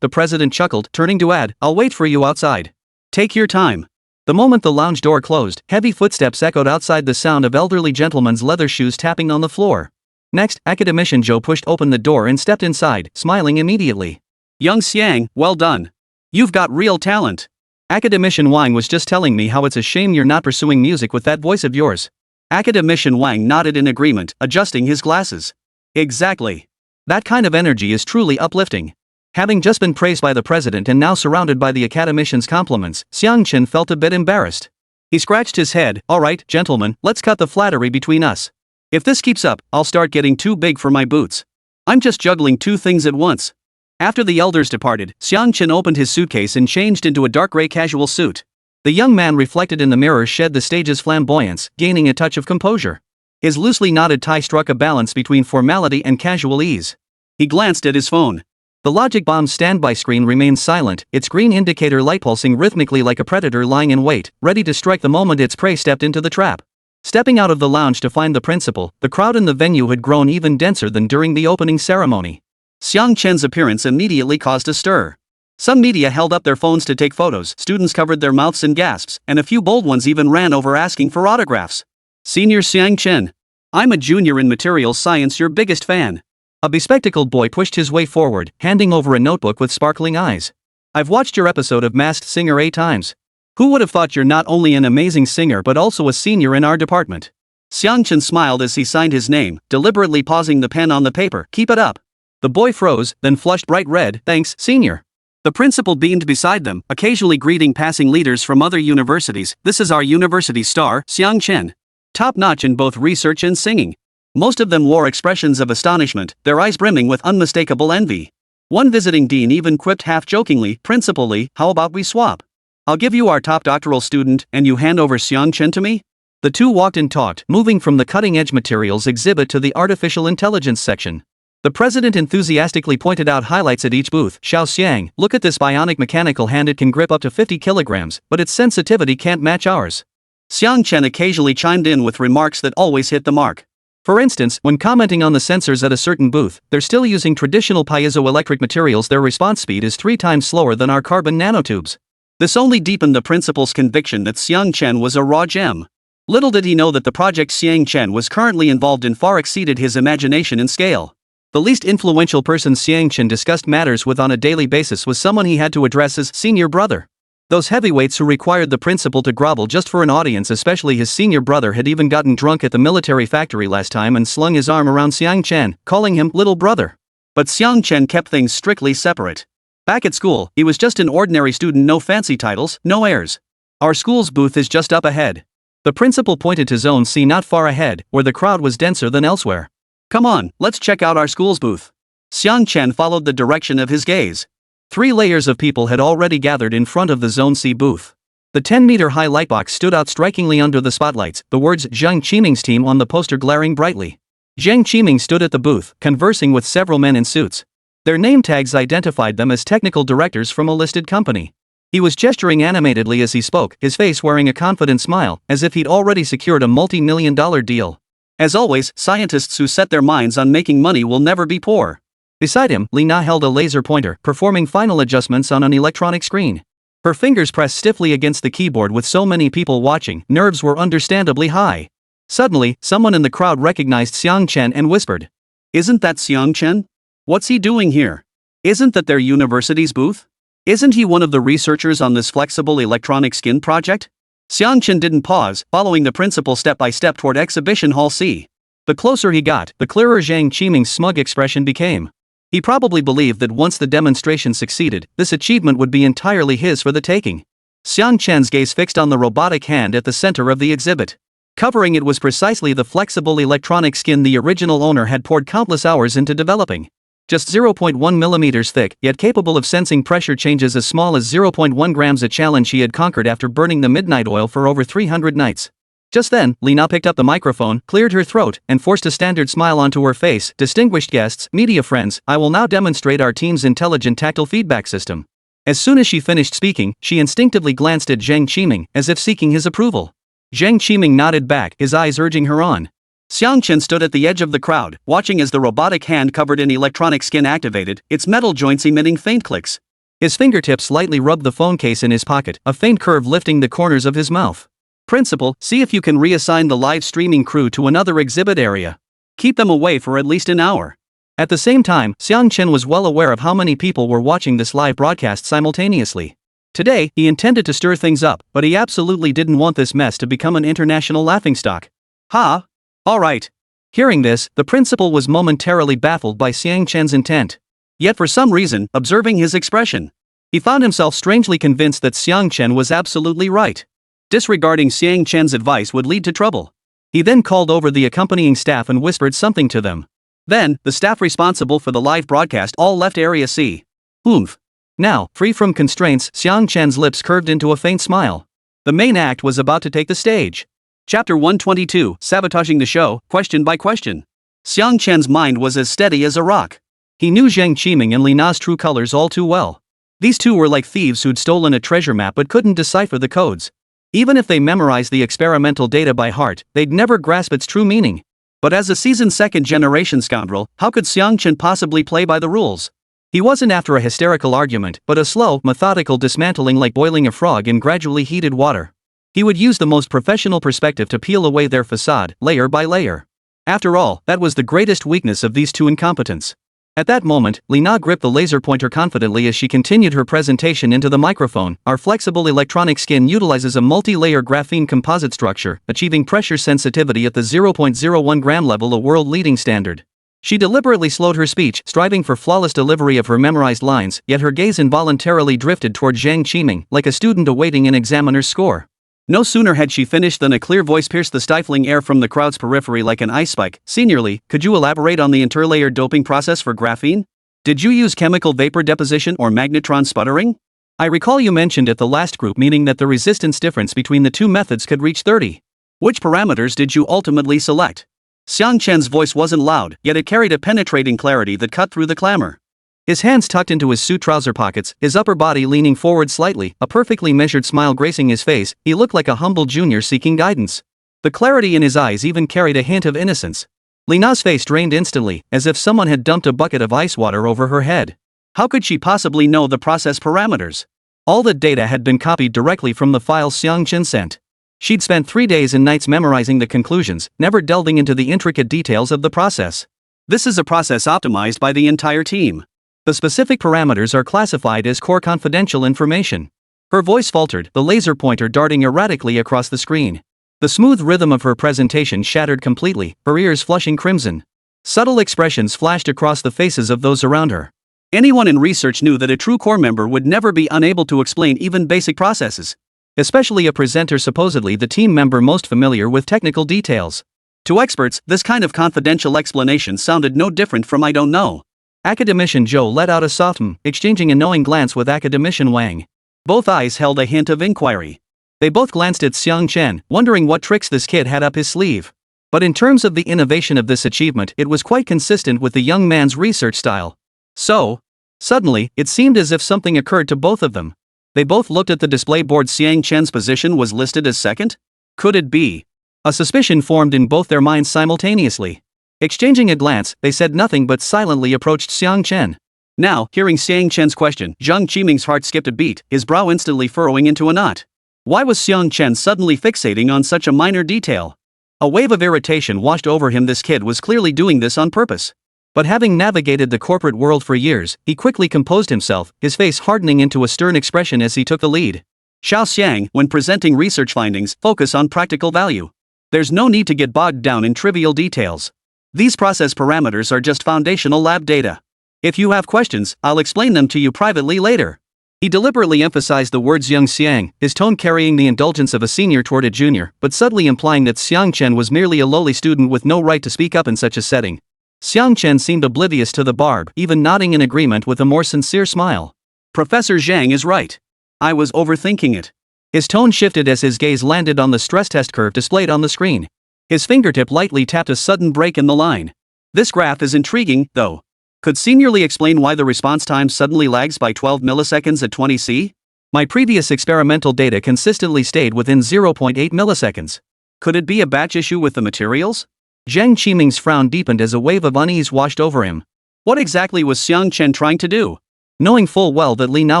the president chuckled, turning to add, "I'll wait for you outside. Take your time." The moment the lounge door closed, heavy footsteps echoed outside, the sound of elderly gentlemen's leather shoes tapping on the floor. Next, academician Zhou pushed open the door and stepped inside, smiling immediately. "Young Xiang, well done. You've got real talent. Academician Wang was just telling me how it's a shame you're not pursuing music with that voice of yours." Academician Wang nodded in agreement, adjusting his glasses. "Exactly. That kind of energy is truly uplifting." Having just been praised by the president and now surrounded by the academician's compliments, Xiang Chen felt a bit embarrassed. He scratched his head. "All right, gentlemen, let's cut the flattery between us. If this keeps up, I'll start getting too big for my boots. I'm just juggling two things at once." After the elders departed, Xiang Chen opened his suitcase and changed into a dark gray casual suit. The young man reflected in the mirror shed the stage's flamboyance, gaining a touch of composure. His loosely knotted tie struck a balance between formality and casual ease. He glanced at his phone. The Logic Bomb's standby screen remained silent, its green indicator light pulsing rhythmically like a predator lying in wait, ready to strike the moment its prey stepped into the trap. Stepping out of the lounge to find the principal, the crowd in the venue had grown even denser than during the opening ceremony. Xiang Chen's appearance immediately caused a stir. Some media held up their phones to take photos, students covered their mouths in gasps, and a few bold ones even ran over asking for autographs. "Senior Xiang Chen. I'm a junior in materials science, your biggest fan." A bespectacled boy pushed his way forward, handing over a notebook with sparkling eyes. "I've watched your episode of Masked Singer 8 times. Who would have thought you're not only an amazing singer but also a senior in our department?" Xiang Chen smiled as he signed his name, deliberately pausing the pen on the paper. "Keep it up." The boy froze, then flushed bright red. "Thanks, senior." The principal beamed beside them, occasionally greeting passing leaders from other universities. "This is our university star, Xiang Chen. Top-notch in both research and singing." Most of them wore expressions of astonishment, their eyes brimming with unmistakable envy. One visiting dean even quipped half-jokingly, "Principal Lee, how about we swap? I'll give you our top doctoral student, and you hand over Xiang Chen to me?" The two walked and talked, moving from the cutting-edge materials exhibit to the artificial intelligence section. The president enthusiastically pointed out highlights at each booth. "Xiao Xiang, look at this bionic mechanical hand, it can grip up to 50 kilograms, but its sensitivity can't match ours." Xiang Chen occasionally chimed in with remarks that always hit the mark. For instance, when commenting on the sensors at a certain booth, they're still using traditional piezoelectric materials, their response speed is 3 times slower than our carbon nanotubes. This only deepened the principal's conviction that Xiang Chen was a raw gem. Little did he know that the project Xiang Chen was currently involved in far exceeded his imagination and scale. The least influential person Xiang Chen discussed matters with on a daily basis was someone he had to address as senior brother. Those heavyweights who required the principal to grovel just for an audience, especially his senior brother, had even gotten drunk at the military factory last time and slung his arm around Xiang Chen, calling him little brother. But Xiang Chen kept things strictly separate. Back at school, he was just an ordinary student, no fancy titles, no airs. Our school's booth is just up ahead. The principal pointed to Zone C not far ahead, where the crowd was denser than elsewhere. Come on, let's check out our school's booth. Xiang Chen followed the direction of his gaze. 3 layers of people had already gathered in front of the Zone C booth. The 10-meter-high lightbox stood out strikingly under the spotlights, the words Zhang Qiming's team on the poster glaring brightly. Zhang Qiming stood at the booth, conversing with several men in suits. Their name tags identified them as technical directors from a listed company. He was gesturing animatedly as he spoke, his face wearing a confident smile, as if he'd already secured a multi-million-dollar deal. As always, scientists who set their minds on making money will never be poor. Beside him, Li Na held a laser pointer, performing final adjustments on an electronic screen. Her fingers pressed stiffly against the keyboard. With so many people watching, nerves were understandably high. Suddenly, someone in the crowd recognized Xiang Chen and whispered, "Isn't that Xiang Chen? What's he doing here? Isn't that their university's booth? Isn't he one of the researchers on this flexible electronic skin project?" Xiang Chen didn't pause, following the principal step by step toward Exhibition Hall C. The closer he got, the clearer Zhang Qiming's smug expression became. He probably believed that once the demonstration succeeded, this achievement would be entirely his for the taking. Xiang Chen's gaze fixed on the robotic hand at the center of the exhibit. Covering it was precisely the flexible electronic skin the original owner had poured countless hours into developing. Just 0.1 millimeters thick, yet capable of sensing pressure changes as small as 0.1 grams, a challenge he had conquered after burning the midnight oil for over 300 nights. Just then, Li Na picked up the microphone, cleared her throat, and forced a standard smile onto her face. "Distinguished guests, media friends, I will now demonstrate our team's intelligent tactile feedback system." As soon as she finished speaking, she instinctively glanced at Zhang Qiming, as if seeking his approval. Zhang Qiming nodded back, his eyes urging her on. Xiang Chen stood at the edge of the crowd, watching as the robotic hand covered in electronic skin activated, its metal joints emitting faint clicks. His fingertips lightly rubbed the phone case in his pocket, a faint curve lifting the corners of his mouth. "Principal, see if you can reassign the live streaming crew to another exhibit area. Keep them away for at least an hour." At the same time, Xiang Chen was well aware of how many people were watching this live broadcast simultaneously. Today, he intended to stir things up, but he absolutely didn't want this mess to become an international laughingstock. "Ha! All right." Hearing this, the principal was momentarily baffled by Xiang Chen's intent. Yet for some reason, observing his expression, he found himself strangely convinced that Xiang Chen was absolutely right. Disregarding Xiang Chen's advice would lead to trouble. He then called over the accompanying staff and whispered something to them. Then, the staff responsible for the live broadcast all left Area C. Oomph. Now, free from constraints, Xiang Chen's lips curved into a faint smile. The main act was about to take the stage. Chapter 122, Sabotaging the Show, Question by Question. Xiang Chen's mind was as steady as a rock. He knew Zhang Qiming and Li Na's true colors all too well. These two were like thieves who'd stolen a treasure map but couldn't decipher the codes. Even if they memorized the experimental data by heart, they'd never grasp its true meaning. But as a seasoned second-generation scoundrel, how could Xiang Chen possibly play by the rules? He wasn't after a hysterical argument, but a slow, methodical dismantling, like boiling a frog in gradually heated water. He would use the most professional perspective to peel away their facade, layer by layer. After all, that was the greatest weakness of these two incompetents. At that moment, Li Na gripped the laser pointer confidently as she continued her presentation into the microphone. "Our flexible electronic skin utilizes a multi-layer graphene composite structure, achieving pressure sensitivity at the 0.01 gram level, a world-leading standard." She deliberately slowed her speech, striving for flawless delivery of her memorized lines, yet her gaze involuntarily drifted toward Zhang Qiming, like a student awaiting an examiner's score. No sooner had she finished than a clear voice pierced the stifling air from the crowd's periphery like an ice spike. "Seniorly, could you elaborate on the interlayer doping process for graphene? Did you use chemical vapor deposition or magnetron sputtering? I recall you mentioned at the last group meeting that the resistance difference between the two methods could reach 30. Which parameters did you ultimately select?" Xiang Chen's voice wasn't loud, yet it carried a penetrating clarity that cut through the clamor. His hands tucked into his suit trouser pockets, his upper body leaning forward slightly, a perfectly measured smile gracing his face, he looked like a humble junior seeking guidance. The clarity in his eyes even carried a hint of innocence. Li Na's face drained instantly, as if someone had dumped a bucket of ice water over her head. How could she possibly know the process parameters? All the data had been copied directly from the files Xiang Chen sent. She'd spent 3 days and nights memorizing the conclusions, never delving into the intricate details of the process. This is a process optimized by the entire team. The specific parameters are classified as core confidential information. Her voice faltered, the laser pointer darting erratically across the screen. The smooth rhythm of her presentation shattered completely, her ears flushing crimson. Subtle expressions flashed across the faces of those around her. Anyone in research knew that a true core member would never be unable to explain even basic processes. Especially a presenter supposedly the team member most familiar with technical details. To experts, this kind of confidential explanation sounded no different from I don't know. Academician Zhou let out a soft exchanging a knowing glance with Academician Wang. Both eyes held a hint of inquiry. They both glanced at Xiang Chen, wondering what tricks this kid had up his sleeve. But in terms of the innovation of this achievement, it was quite consistent with the young man's research style. So, suddenly, it seemed as if something occurred to both of them. They both looked at the display board. Xiang Chen's position was listed as second? Could it be? A suspicion formed in both their minds simultaneously. Exchanging a glance, they said nothing but silently approached Xiang Chen. Now, hearing Xiang Chen's question, Zhang Qiming's heart skipped a beat, his brow instantly furrowing into a knot. Why was Xiang Chen suddenly fixating on such a minor detail? A wave of irritation washed over him. This kid was clearly doing this on purpose. But having navigated the corporate world for years, he quickly composed himself, his face hardening into a stern expression as he took the lead. Xiao Xiang, when presenting research findings, focus on practical value. There's no need to get bogged down in trivial details. These process parameters are just foundational lab data. If you have questions, I'll explain them to you privately later. He deliberately emphasized the words young Xiang, his tone carrying the indulgence of a senior toward a junior, but subtly implying that Xiang Chen was merely a lowly student with no right to speak up in such a setting. Xiang Chen seemed oblivious to the barb, even nodding in agreement with a more sincere smile. Professor Zhang is right. I was overthinking it. His tone shifted as his gaze landed on the stress test curve displayed on the screen. His fingertip lightly tapped a sudden break in the line. This graph is intriguing, though. Could seniorly explain why the response time suddenly lags by 12 milliseconds at 20C? My previous experimental data consistently stayed within 0.8 milliseconds. Could it be a batch issue with the materials? Zhang Qiming's frown deepened as a wave of unease washed over him. What exactly was Xiang Chen trying to do? Knowing full well that Li Na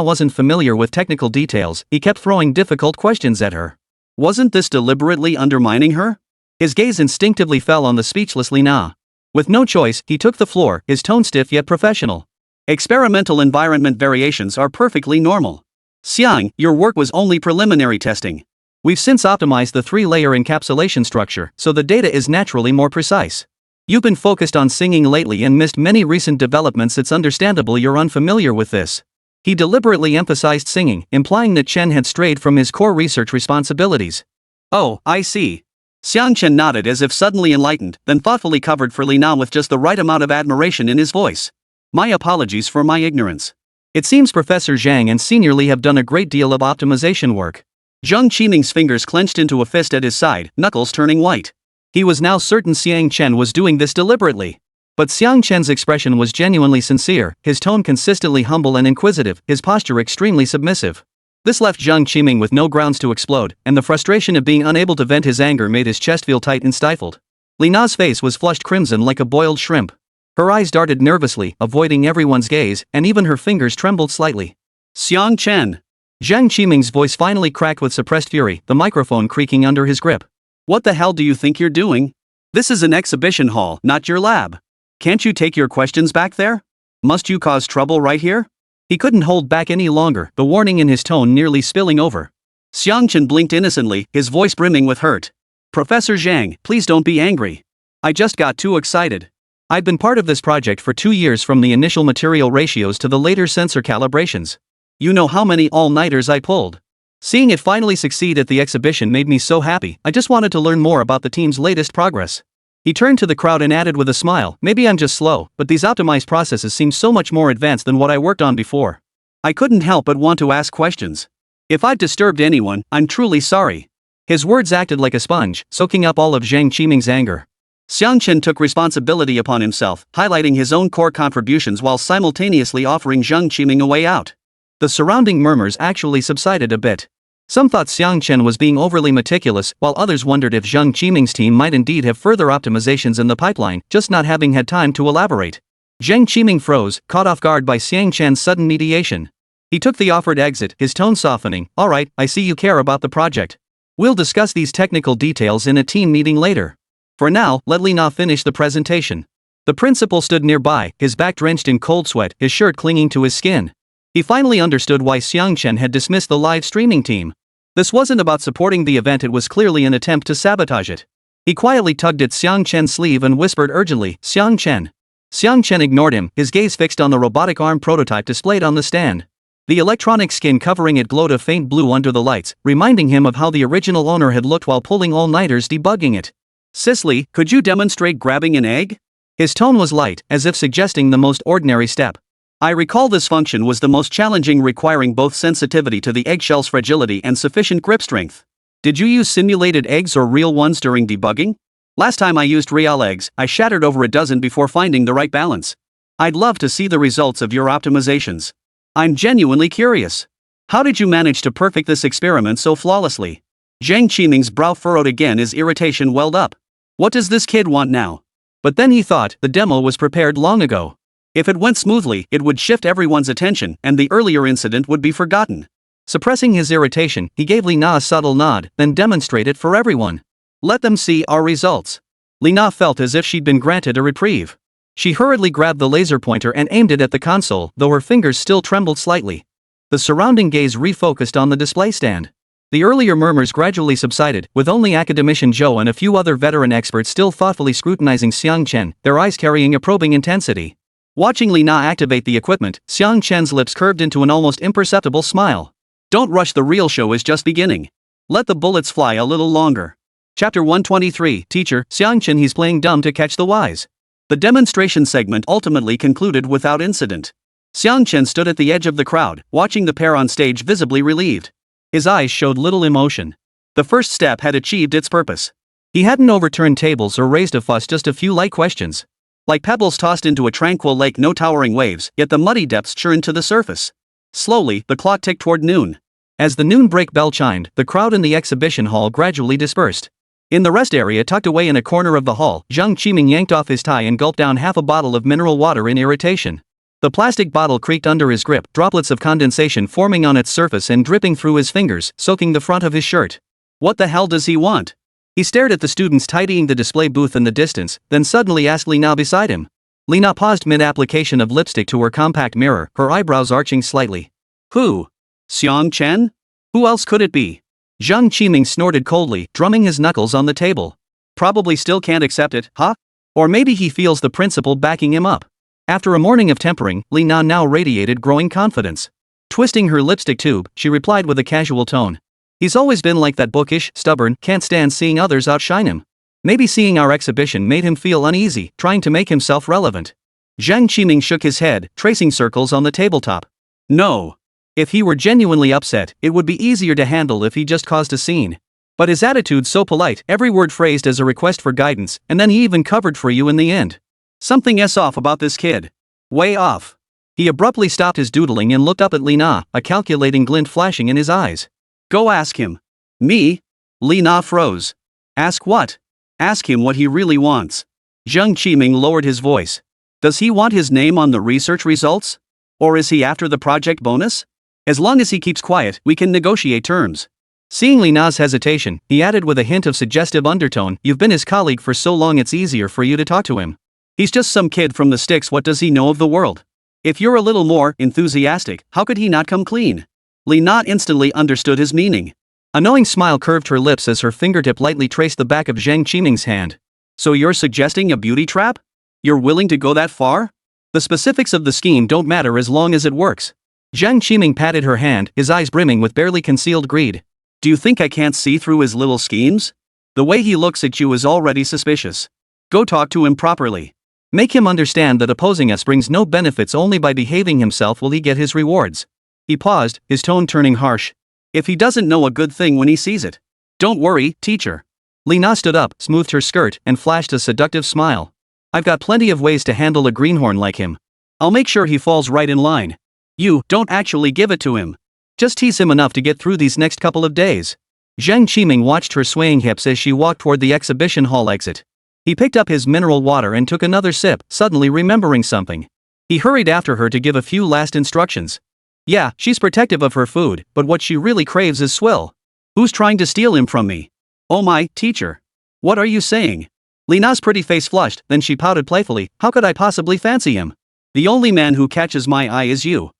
wasn't familiar with technical details, he kept throwing difficult questions at her. Wasn't this deliberately undermining her? His gaze instinctively fell on the speechless Li Na. With no choice, he took the floor, his tone stiff yet professional. Experimental environment variations are perfectly normal. Xiang, your work was only preliminary testing. We've since optimized the 3-layer encapsulation structure, so the data is naturally more precise. You've been focused on singing lately and missed many recent developments. It's understandable you're unfamiliar with this. He deliberately emphasized singing, implying that Chen had strayed from his core research responsibilities. Oh, I see. Xiang Chen nodded as if suddenly enlightened, then thoughtfully covered for Li Na with just the right amount of admiration in his voice. My apologies for my ignorance. It seems Professor Zhang and Senior Li have done a great deal of optimization work. Zhang Qiming's fingers clenched into a fist at his side, knuckles turning white. He was now certain Xiang Chen was doing this deliberately. But Xiang Chen's expression was genuinely sincere, his tone consistently humble and inquisitive, his posture extremely submissive. This left Zhang Qiming with no grounds to explode, and the frustration of being unable to vent his anger made his chest feel tight and stifled. Li Na's face was flushed crimson like a boiled shrimp. Her eyes darted nervously, avoiding everyone's gaze, and even her fingers trembled slightly. Xiang Chen. Zhang Qiming's voice finally cracked with suppressed fury, the microphone creaking under his grip. What the hell do you think you're doing? This is an exhibition hall, not your lab. Can't you take your questions back there? Must you cause trouble right here? He couldn't hold back any longer, the warning in his tone nearly spilling over. Xiang Chen blinked innocently, his voice brimming with hurt. Professor Zhang, please don't be angry. I just got too excited. I've been part of this project for 2 years, from the initial material ratios to the later sensor calibrations. You know how many all-nighters I pulled. Seeing it finally succeed at the exhibition made me so happy. I just wanted to learn more about the team's latest progress. He turned to the crowd and added with a smile, maybe I'm just slow, but these optimized processes seem so much more advanced than what I worked on before. I couldn't help but want to ask questions. If I've disturbed anyone, I'm truly sorry. His words acted like a sponge, soaking up all of Zhang Qiming's anger. Xiang Chen took responsibility upon himself, highlighting his own core contributions while simultaneously offering Zhang Qiming a way out. The surrounding murmurs actually subsided a bit. Some thought Xiang Chen was being overly meticulous, while others wondered if Zhang Qiming's team might indeed have further optimizations in the pipeline, just not having had time to elaborate. Zhang Qiming froze, caught off guard by Xiang Chen's sudden mediation. He took the offered exit, his tone softening. All right, I see you care about the project. We'll discuss these technical details in a team meeting later. For now, let Li Na finish the presentation. The principal stood nearby, his back drenched in cold sweat, his shirt clinging to his skin. He finally understood why Xiang Chen had dismissed the live streaming team. This wasn't about supporting the event, it was clearly an attempt to sabotage it. He quietly tugged at Xiang Chen's sleeve and whispered urgently, "Xiang Chen." Xiang Chen ignored him, his gaze fixed on the robotic arm prototype displayed on the stand. The electronic skin covering it glowed a faint blue under the lights, reminding him of how the original owner had looked while pulling all-nighters debugging it. "Cicely, could you demonstrate grabbing an egg?" His tone was light, as if suggesting the most ordinary step. "I recall this function was the most challenging, requiring both sensitivity to the eggshell's fragility and sufficient grip strength. Did you use simulated eggs or real ones during debugging?" "Last time I used real eggs, I shattered over a dozen before finding the right balance. I'd love to see the results of your optimizations. I'm genuinely curious. How did you manage to perfect this experiment so flawlessly?" Zhang Qiming's brow furrowed again as irritation welled up. What does this kid want now? But then he thought, the demo was prepared long ago. If it went smoothly, it would shift everyone's attention, and the earlier incident would be forgotten. Suppressing his irritation, he gave Li Na a subtle nod, then demonstrated for everyone. "Let them see our results." Li Na felt as if she'd been granted a reprieve. She hurriedly grabbed the laser pointer and aimed it at the console, though her fingers still trembled slightly. The surrounding gaze refocused on the display stand. The earlier murmurs gradually subsided, with only academician Zhou and a few other veteran experts still thoughtfully scrutinizing Xiang Chen, their eyes carrying a probing intensity. Watching Li Na activate the equipment, Xiang Chen's lips curved into an almost imperceptible smile. "Don't rush, the real show is just beginning. Let the bullets fly a little longer." Chapter 123, Teacher, Xiang Chen, he's playing dumb to catch the wise. The demonstration segment ultimately concluded without incident. Xiang Chen stood at the edge of the crowd, watching the pair on stage visibly relieved. His eyes showed little emotion. The first step had achieved its purpose. He hadn't overturned tables or raised a fuss, just a few light questions. Like pebbles tossed into a tranquil lake, no towering waves, yet the muddy depths churned to the surface. Slowly, the clock ticked toward noon. As the noon break bell chimed, the crowd in the exhibition hall gradually dispersed. In the rest area tucked away in a corner of the hall, Zhang Qiming yanked off his tie and gulped down half a bottle of mineral water in irritation. The plastic bottle creaked under his grip, droplets of condensation forming on its surface and dripping through his fingers, soaking the front of his shirt. What the hell does he want? He stared at the students tidying the display booth in the distance, then suddenly asked Li Na beside him. Li Na paused mid-application of lipstick to her compact mirror, her eyebrows arching slightly. "Who? Xiang Chen? Who else could it be?" Zhang Qiming snorted coldly, drumming his knuckles on the table. "Probably still can't accept it, huh? Or maybe he feels the principal backing him up." After a morning of tempering, Li Na now radiated growing confidence. Twisting her lipstick tube, she replied with a casual tone. "He's always been like that, bookish, stubborn, can't stand seeing others outshine him. Maybe seeing our exhibition made him feel uneasy, trying to make himself relevant." Zhang Qiming shook his head, tracing circles on the tabletop. "No. If he were genuinely upset, it would be easier to handle if he just caused a scene. But his attitude's so polite, every word phrased as a request for guidance, and then he even covered for you in the end. Something's off about this kid. Way off." He abruptly stopped his doodling and looked up at Li Na, a calculating glint flashing in his eyes. "Go ask him." "Me?" Li Na froze. "Ask what?" "Ask him what he really wants." Zhang Qiming lowered his voice. "Does he want his name on the research results? Or is he after the project bonus? As long as he keeps quiet, we can negotiate terms." Seeing Li Na's hesitation, he added with a hint of suggestive undertone, "You've been his colleague for so long it's easier for you to talk to him. He's just some kid from the sticks, what does he know of the world? If you're a little more enthusiastic, how could he not come clean?" Li Na instantly understood his meaning. A knowing smile curved her lips as her fingertip lightly traced the back of Zhang Qiming's hand. "So you're suggesting a beauty trap? You're willing to go that far? The specifics of the scheme don't matter as long as it works." Zhang Qiming patted her hand, his eyes brimming with barely concealed greed. "Do you think I can't see through his little schemes? The way he looks at you is already suspicious. Go talk to him properly. Make him understand that opposing us brings no benefits, only by behaving himself will he get his rewards." He paused, his tone turning harsh. "If he doesn't know a good thing when he sees it." "Don't worry, teacher." Li Na stood up, smoothed her skirt, and flashed a seductive smile. "I've got plenty of ways to handle a greenhorn like him. I'll make sure he falls right in line. You don't actually give it to him. Just tease him enough to get through these next couple of days." Zhang Qiming watched her swaying hips as she walked toward the exhibition hall exit. He picked up his mineral water and took another sip, suddenly remembering something. He hurried after her to give a few last instructions. "Yeah, she's protective of her food, but what she really craves is swill. Who's trying to steal him from me?" "Oh my, teacher. What are you saying?" Li Na's pretty face flushed, then she pouted playfully, "How could I possibly fancy him? The only man who catches my eye is you."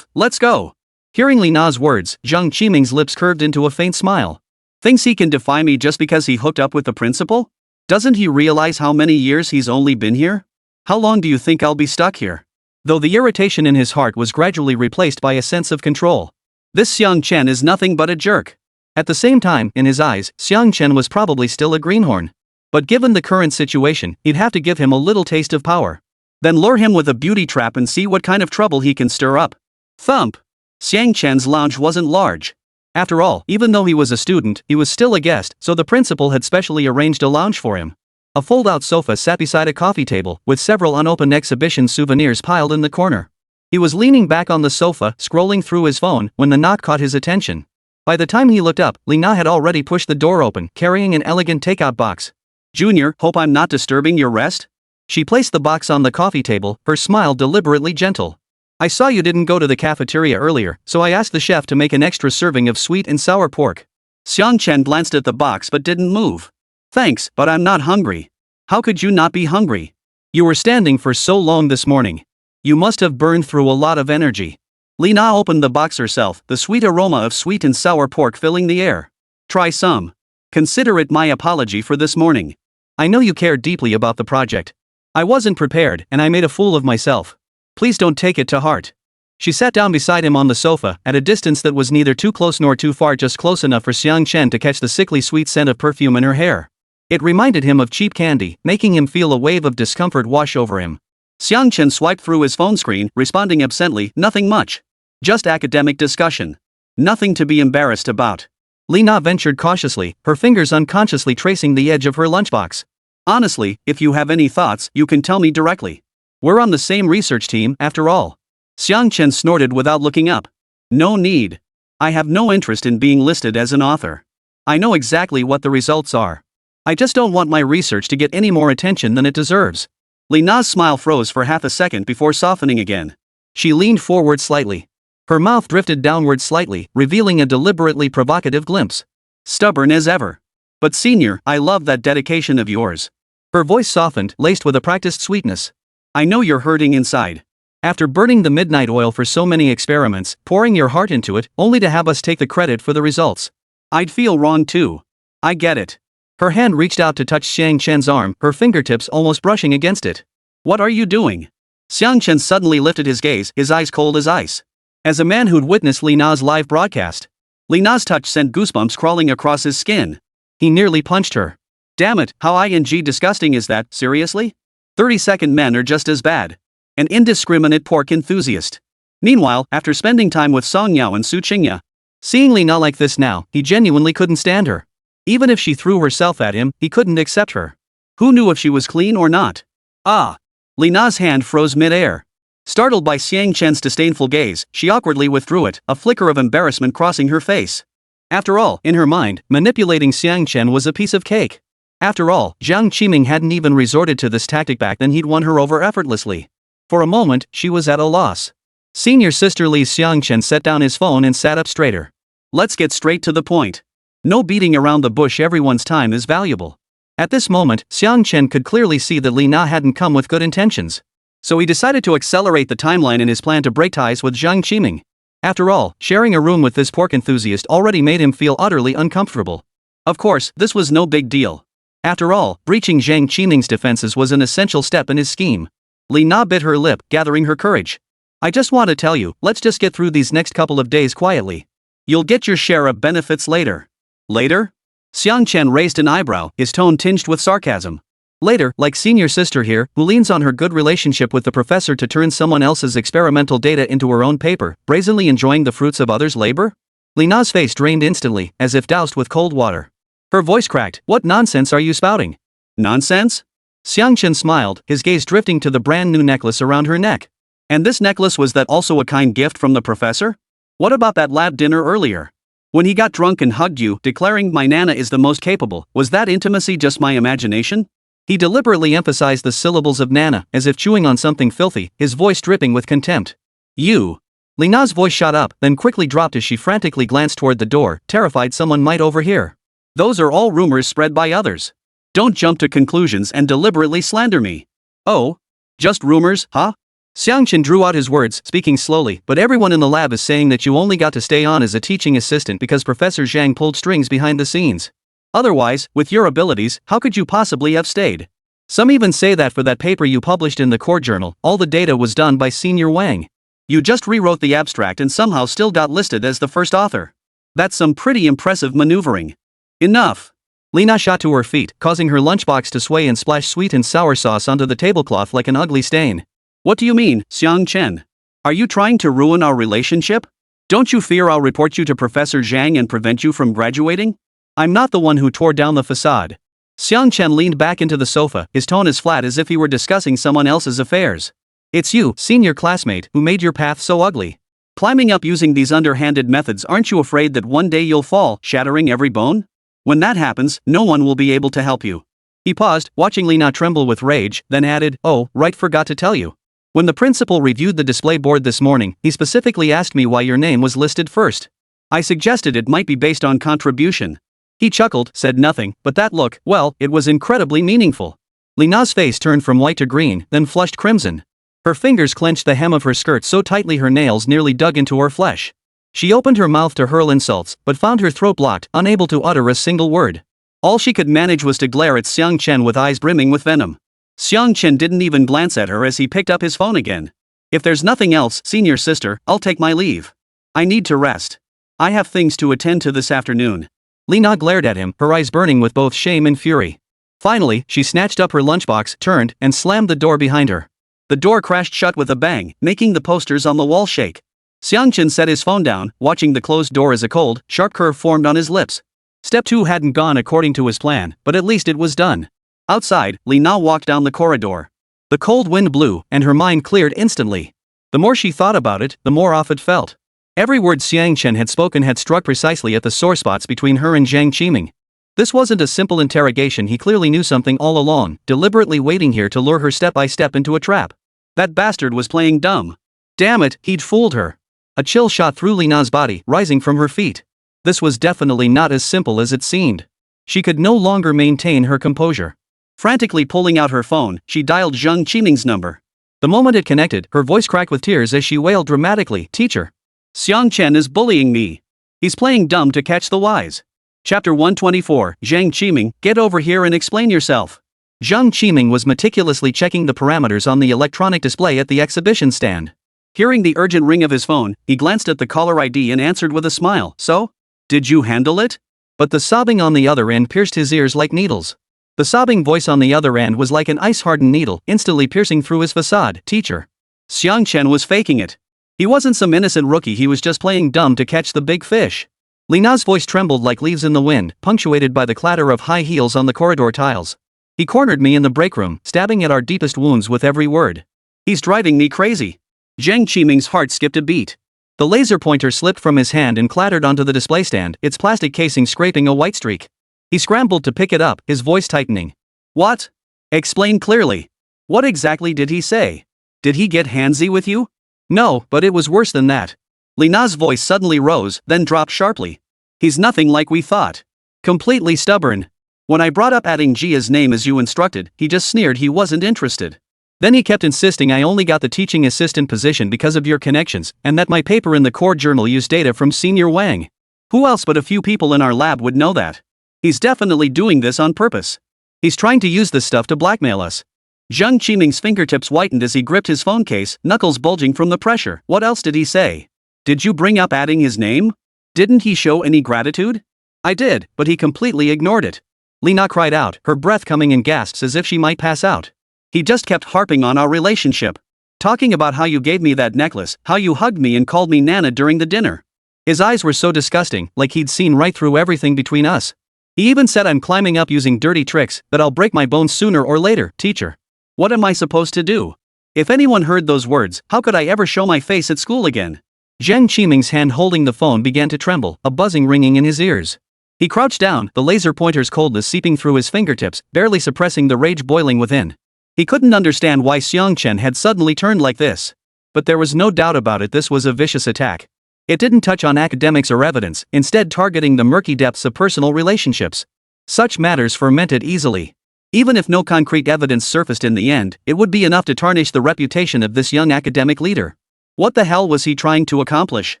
Let's go. Hearing Li Na's words, Jiang Qiming's lips curved into a faint smile. Thinks he can defy me just because he hooked up with the principal? Doesn't he realize how many years he's only been here? How long do you think I'll be stuck here? Though the irritation in his heart was gradually replaced by a sense of control. This Xiang Chen is nothing but a jerk. At the same time, in his eyes, Xiang Chen was probably still a greenhorn. But given the current situation, he'd have to give him a little taste of power. Then lure him with a beauty trap and see what kind of trouble he can stir up. Thump! Xiang Chen's lounge wasn't large. After all, even though he was a student, he was still a guest, so the principal had specially arranged a lounge for him. A fold-out sofa sat beside a coffee table, with several unopened exhibition souvenirs piled in the corner. He was leaning back on the sofa, scrolling through his phone, when the knock caught his attention. By the time he looked up, Li Na had already pushed the door open, carrying an elegant takeout box. "Junior, hope I'm not disturbing your rest?" She placed the box on the coffee table, her smile deliberately gentle. "I saw you didn't go to the cafeteria earlier, so I asked the chef to make an extra serving of sweet and sour pork." Xiang Chen glanced at the box but didn't move. "Thanks, but I'm not hungry." "How could you not be hungry? You were standing for so long this morning. You must have burned through a lot of energy." Li Na opened the box herself, the sweet aroma of sweet and sour pork filling the air. "Try some. Consider it my apology for this morning. I know you care deeply about the project. I wasn't prepared, and I made a fool of myself. Please don't take it to heart." She sat down beside him on the sofa, at a distance that was neither too close nor too far, just close enough for Xiang Chen to catch the sickly sweet scent of perfume in her hair. It reminded him of cheap candy, making him feel a wave of discomfort wash over him. Xiang Chen swiped through his phone screen, responding absently, "Nothing much. Just academic discussion. Nothing to be embarrassed about." Li Na ventured cautiously, her fingers unconsciously tracing the edge of her lunchbox. "Honestly, if you have any thoughts, you can tell me directly. We're on the same research team, after all." Xiang Chen snorted without looking up. "No need. I have no interest in being listed as an author. I know exactly what the results are. I just don't want my research to get any more attention than it deserves." Li Na's smile froze for half a second before softening again. She leaned forward slightly. Her mouth drifted downward slightly, revealing a deliberately provocative glimpse. "Stubborn as ever. But senior, I love that dedication of yours." Her voice softened, laced with a practiced sweetness. "I know you're hurting inside. After burning the midnight oil for so many experiments, pouring your heart into it, only to have us take the credit for the results. I'd feel wrong too. I get it." Her hand reached out to touch Xiang Chen's arm, her fingertips almost brushing against it. "What are you doing?" Xiang Chen suddenly lifted his gaze, his eyes cold as ice. As a man who'd witnessed Li Na's live broadcast, Li Na's touch sent goosebumps crawling across his skin. He nearly punched her. Damn it, how disgusting is that, seriously? 30-second men are just as bad. An indiscriminate pork enthusiast. Meanwhile, after spending time with Song Yao and Su Qingya, seeing Li Na like this now, he genuinely couldn't stand her. Even if she threw herself at him, he couldn't accept her. Who knew if she was clean or not? Ah! Li Na's hand froze mid-air. Startled by Xiang Chen's disdainful gaze, she awkwardly withdrew it, a flicker of embarrassment crossing her face. After all, in her mind, manipulating Xiang Chen was a piece of cake. After all, Jiang Qiming hadn't even resorted to this tactic back then he'd won her over effortlessly. For a moment, she was at a loss. Senior Sister Li's Xiang Chen set down his phone and sat up straighter. "Let's get straight to the point. No beating around the bush, everyone's time is valuable." At this moment, Xiang Chen could clearly see that Li Na hadn't come with good intentions. So he decided to accelerate the timeline in his plan to break ties with Jiang Qiming. After all, sharing a room with this pork enthusiast already made him feel utterly uncomfortable. Of course, this was no big deal. After all, breaching Jiang Qiming's defenses was an essential step in his scheme. Li Na bit her lip, gathering her courage. "I just want to tell you, let's just get through these next couple of days quietly. You'll get your share of benefits later." "Later?" Xiang Chen raised an eyebrow, his tone tinged with sarcasm. "Later, like senior sister here, who leans on her good relationship with the professor to turn someone else's experimental data into her own paper, brazenly enjoying the fruits of others' labor?" Li Na's face drained instantly, as if doused with cold water. Her voice cracked. "What nonsense are you spouting?" "Nonsense?" Xiang Chen smiled, his gaze drifting to the brand new necklace around her neck. "And this necklace, was that also a kind gift from the professor? What about that lab dinner earlier? When he got drunk and hugged you, declaring my Nana is the most capable, was that intimacy just my imagination?" He deliberately emphasized the syllables of Nana, as if chewing on something filthy, his voice dripping with contempt. "You." Li Na's voice shot up, then quickly dropped as she frantically glanced toward the door, terrified someone might overhear. "Those are all rumors spread by others. Don't jump to conclusions and deliberately slander me." "Oh? Just rumors, huh? Xiang Chen drew out his words, speaking slowly, but everyone in the lab is saying that you only got to stay on as a teaching assistant because Professor Zhang pulled strings behind the scenes. Otherwise, with your abilities, how could you possibly have stayed? Some even say that for that paper you published in the core journal, all the data was done by Senior Wang. You just rewrote the abstract and somehow still got listed as the first author. That's some pretty impressive maneuvering. Enough. Lina shot to her feet, causing her lunchbox to sway and splash sweet and sour sauce onto the tablecloth like an ugly stain. What do you mean, Xiang Chen? Are you trying to ruin our relationship? Don't you fear I'll report you to Professor Zhang and prevent you from graduating? I'm not the one who tore down the facade. Xiang Chen leaned back into the sofa, his tone as flat as if he were discussing someone else's affairs. It's you, senior classmate, who made your path so ugly. Climbing up using these underhanded methods, aren't you afraid that one day you'll fall, shattering every bone? When that happens, no one will be able to help you. He paused, watching Lina tremble with rage, then added, oh, right, forgot to tell you. When the principal reviewed the display board this morning, he specifically asked me why your name was listed first. I suggested it might be based on contribution. He chuckled, said nothing, but that look, well, it was incredibly meaningful. Lina's face turned from white to green, then flushed crimson. Her fingers clenched the hem of her skirt so tightly her nails nearly dug into her flesh. She opened her mouth to hurl insults, but found her throat blocked, unable to utter a single word. All she could manage was to glare at Xiang Chen with eyes brimming with venom. Xiang Chen didn't even glance at her as he picked up his phone again. If there's nothing else, senior sister, I'll take my leave. I need to rest. I have things to attend to this afternoon. Lina glared at him, her eyes burning with both shame and fury. Finally, she snatched up her lunchbox, turned, and slammed the door behind her. The door crashed shut with a bang, making the posters on the wall shake. Xiang Chen set his phone down, watching the closed door as a cold, sharp curve formed on his lips. Step 2 hadn't gone according to his plan, but at least it was done. Outside, Lina walked down the corridor. The cold wind blew, and her mind cleared instantly. The more she thought about it, the more off it felt. Every word Xiang Chen had spoken had struck precisely at the sore spots between her and Zhang Qiming. This wasn't a simple interrogation, he clearly knew something all along, deliberately waiting here to lure her step by step into a trap. That bastard was playing dumb. Damn it, he'd fooled her. A chill shot through Lina's body, rising from her feet. This was definitely not as simple as it seemed. She could no longer maintain her composure. Frantically pulling out her phone, she dialed Zhang Qiming's number. The moment it connected, her voice cracked with tears as she wailed dramatically, "Teacher. Xiang Chen is bullying me. He's playing dumb to catch the wise." Chapter 124, Zhang Qiming, get over here and explain yourself. Zhang Qiming was meticulously checking the parameters on the electronic display at the exhibition stand. Hearing the urgent ring of his phone, he glanced at the caller ID and answered with a smile, "So? Did you handle it?" But the sobbing on the other end pierced his ears like needles. The sobbing voice on the other end was like an ice-hardened needle, instantly piercing through his facade. "Teacher." Xiang Chen was faking it. He wasn't some innocent rookie, he was just playing dumb to catch the big fish. Lina's voice trembled like leaves in the wind, punctuated by the clatter of high heels on the corridor tiles. He cornered me in the break room, stabbing at our deepest wounds with every word. He's driving me crazy. Zhang Qiming's heart skipped a beat. The laser pointer slipped from his hand and clattered onto the display stand, its plastic casing scraping a white streak. He scrambled to pick it up, his voice tightening. "What? Explain clearly. What exactly did he say? Did he get handsy with you?" "No, but it was worse than that." Lina's voice suddenly rose, then dropped sharply. "He's nothing like we thought. Completely stubborn. When I brought up adding Jia's name as you instructed, he just sneered he wasn't interested. Then he kept insisting I only got the teaching assistant position because of your connections, and that my paper in the core journal used data from Senior Wang. Who else but a few people in our lab would know that? He's definitely doing this on purpose. He's trying to use this stuff to blackmail us." Zhang Qiming's fingertips whitened as he gripped his phone case, knuckles bulging from the pressure. "What else did he say? Did you bring up adding his name? Didn't he show any gratitude?" "I did, but he completely ignored it." Lina cried out, her breath coming in gasps as if she might pass out. "He just kept harping on our relationship. Talking about how you gave me that necklace, how you hugged me and called me Nana during the dinner. His eyes were so disgusting, like he'd seen right through everything between us. He even said I'm climbing up using dirty tricks, that I'll break my bones sooner or later. Teacher. What am I supposed to do? If anyone heard those words, how could I ever show my face at school again?" Zhang Qiming's hand holding the phone began to tremble, a buzzing ringing in his ears. He crouched down, the laser pointer's coldness seeping through his fingertips, barely suppressing the rage boiling within. He couldn't understand why Xiang Chen had suddenly turned like this. But there was no doubt about it, this was a vicious attack. It didn't touch on academics or evidence, instead targeting the murky depths of personal relationships. Such matters fermented easily. Even if no concrete evidence surfaced in the end, it would be enough to tarnish the reputation of this young academic leader. What the hell was he trying to accomplish?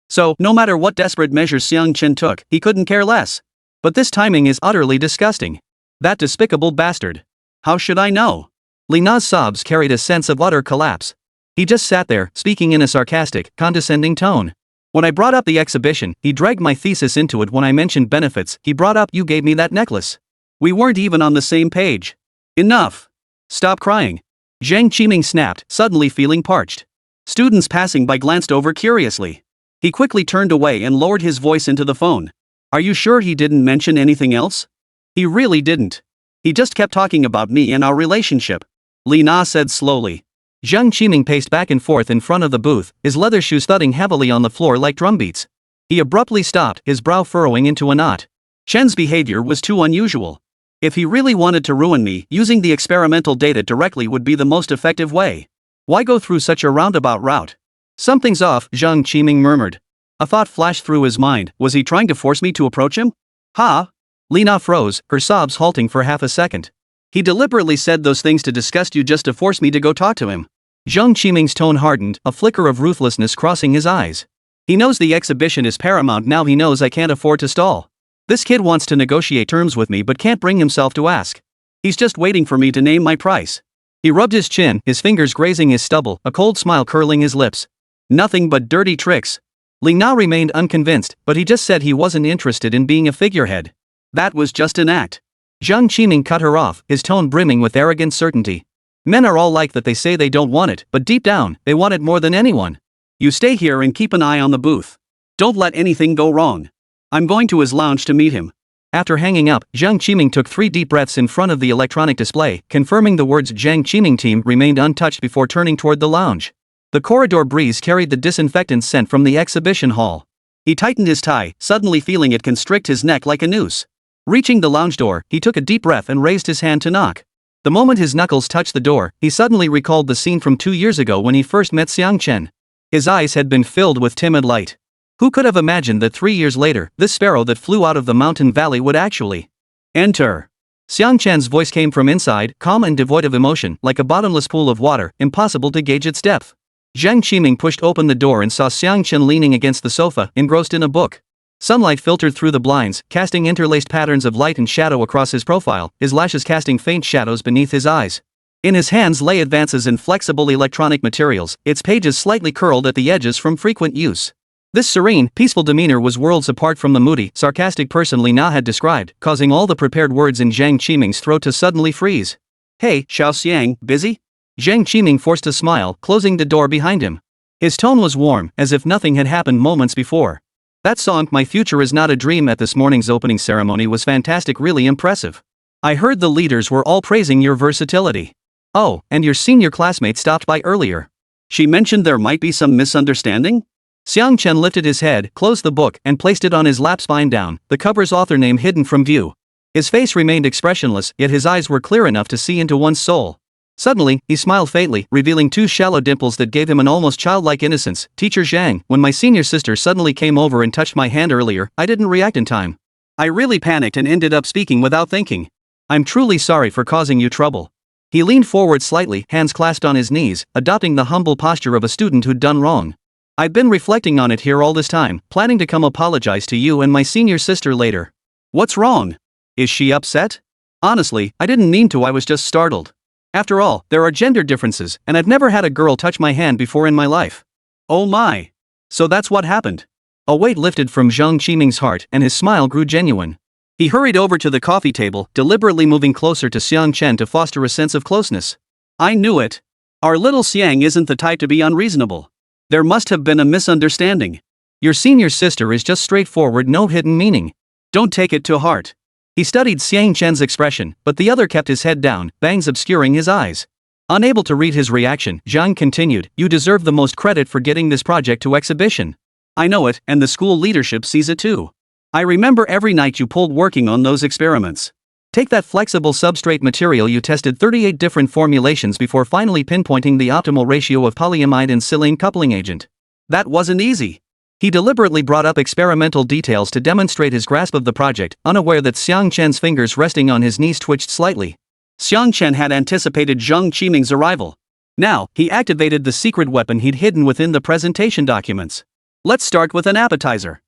So, no matter what desperate measures Xiang Chen took, he couldn't care less. But this timing is utterly disgusting. That despicable bastard. How should I know? Li Na's sobs carried a sense of utter collapse. He just sat there, speaking in a sarcastic, condescending tone. When I brought up the exhibition, he dragged my thesis into it. When I mentioned benefits, he brought up, "You gave me that necklace." We weren't even on the same page. Enough. Stop crying. Zhang Qiming snapped, suddenly feeling parched. Students passing by glanced over curiously. He quickly turned away and lowered his voice into the phone. Are you sure he didn't mention anything else? He really didn't. He just kept talking about me and our relationship. Li Na said slowly. Zhang Qiming paced back and forth in front of the booth, his leather shoes thudding heavily on the floor like drumbeats. He abruptly stopped, his brow furrowing into a knot. Chen's behavior was too unusual. If he really wanted to ruin me, using the experimental data directly would be the most effective way. Why go through such a roundabout route? Something's off, Zhang Qiming murmured. A thought flashed through his mind. Was he trying to force me to approach him? Ha! Li Na froze, her sobs halting for half a second. He deliberately said those things to disgust you just to force me to go talk to him. Zhang Qiming's tone hardened, a flicker of ruthlessness crossing his eyes. He knows the exhibition is paramount now. He knows I can't afford to stall. This kid wants to negotiate terms with me but can't bring himself to ask. He's just waiting for me to name my price. He rubbed his chin, his fingers grazing his stubble, a cold smile curling his lips. Nothing but dirty tricks. Li Na remained unconvinced, but he just said he wasn't interested in being a figurehead. That was just an act. Zhang Qiming cut her off, his tone brimming with arrogant certainty. Men are all like that. They say they don't want it, but deep down, they want it more than anyone. You stay here and keep an eye on the booth. Don't let anything go wrong. I'm going to his lounge to meet him. After hanging up, Zhang Qiming took 3 deep breaths in front of the electronic display, confirming the words Zhang Qiming team remained untouched before turning toward the lounge. The corridor breeze carried the disinfectant scent from the exhibition hall. He tightened his tie, suddenly feeling it constrict his neck like a noose. Reaching the lounge door, he took a deep breath and raised his hand to knock. The moment his knuckles touched the door, he suddenly recalled the scene from 2 years ago when he first met Xiang Chen. His eyes had been filled with timid light. Who could have imagined that 3 years later, this sparrow that flew out of the mountain valley would actually enter? Xiang Chen's voice came from inside, calm and devoid of emotion, like a bottomless pool of water, impossible to gauge its depth. Zhang Qiming pushed open the door and saw Xiang Chen leaning against the sofa, engrossed in a book. Sunlight filtered through the blinds, casting interlaced patterns of light and shadow across his profile, his lashes casting faint shadows beneath his eyes. In his hands lay advances in flexible electronic materials, its pages slightly curled at the edges from frequent use. This serene, peaceful demeanor was worlds apart from the moody, sarcastic person Li Na had described, causing all the prepared words in Zhang Qiming's throat to suddenly freeze. Hey, Xiao Xiang, busy? Zhang Qiming forced a smile, closing the door behind him. His tone was warm, as if nothing had happened moments before. That song, My Future Is Not a Dream, at this morning's opening ceremony was fantastic, really impressive. I heard the leaders were all praising your versatility. Oh, and your senior classmate stopped by earlier. She mentioned there might be some misunderstanding? Xiang Chen lifted his head, closed the book, and placed it on his lap, spine down, the cover's author name hidden from view. His face remained expressionless, yet his eyes were clear enough to see into one's soul. Suddenly, he smiled faintly, revealing 2 shallow dimples that gave him an almost childlike innocence. Teacher Zhang, when my senior sister suddenly came over and touched my hand earlier, I didn't react in time. I really panicked and ended up speaking without thinking. I'm truly sorry for causing you trouble. He leaned forward slightly, hands clasped on his knees, adopting the humble posture of a student who'd done wrong. I've been reflecting on it here all this time, planning to come apologize to you and my senior sister later. What's wrong? Is she upset? Honestly, I didn't mean to, I was just startled. After all, there are gender differences, and I've never had a girl touch my hand before in my life. Oh my. So that's what happened. A weight lifted from Zhang Qiming's heart and his smile grew genuine. He hurried over to the coffee table, deliberately moving closer to Xiang Chen to foster a sense of closeness. I knew it. Our little Xiang isn't the type to be unreasonable. There must have been a misunderstanding. Your senior sister is just straightforward, no hidden meaning. Don't take it to heart. He studied Xiang Chen's expression, but the other kept his head down, bangs obscuring his eyes. Unable to read his reaction, Zhang continued, You deserve the most credit for getting this project to exhibition. I know it, and the school leadership sees it too. I remember every night you pulled working on those experiments. Take that flexible substrate material, you tested 38 different formulations before finally pinpointing the optimal ratio of polyamide and silane coupling agent. That wasn't easy. He deliberately brought up experimental details to demonstrate his grasp of the project, unaware that Xiang Chen's fingers resting on his knees twitched slightly. Xiang Chen had anticipated Zhang Qiming's arrival. Now, he activated the secret weapon he'd hidden within the presentation documents. Let's start with an appetizer.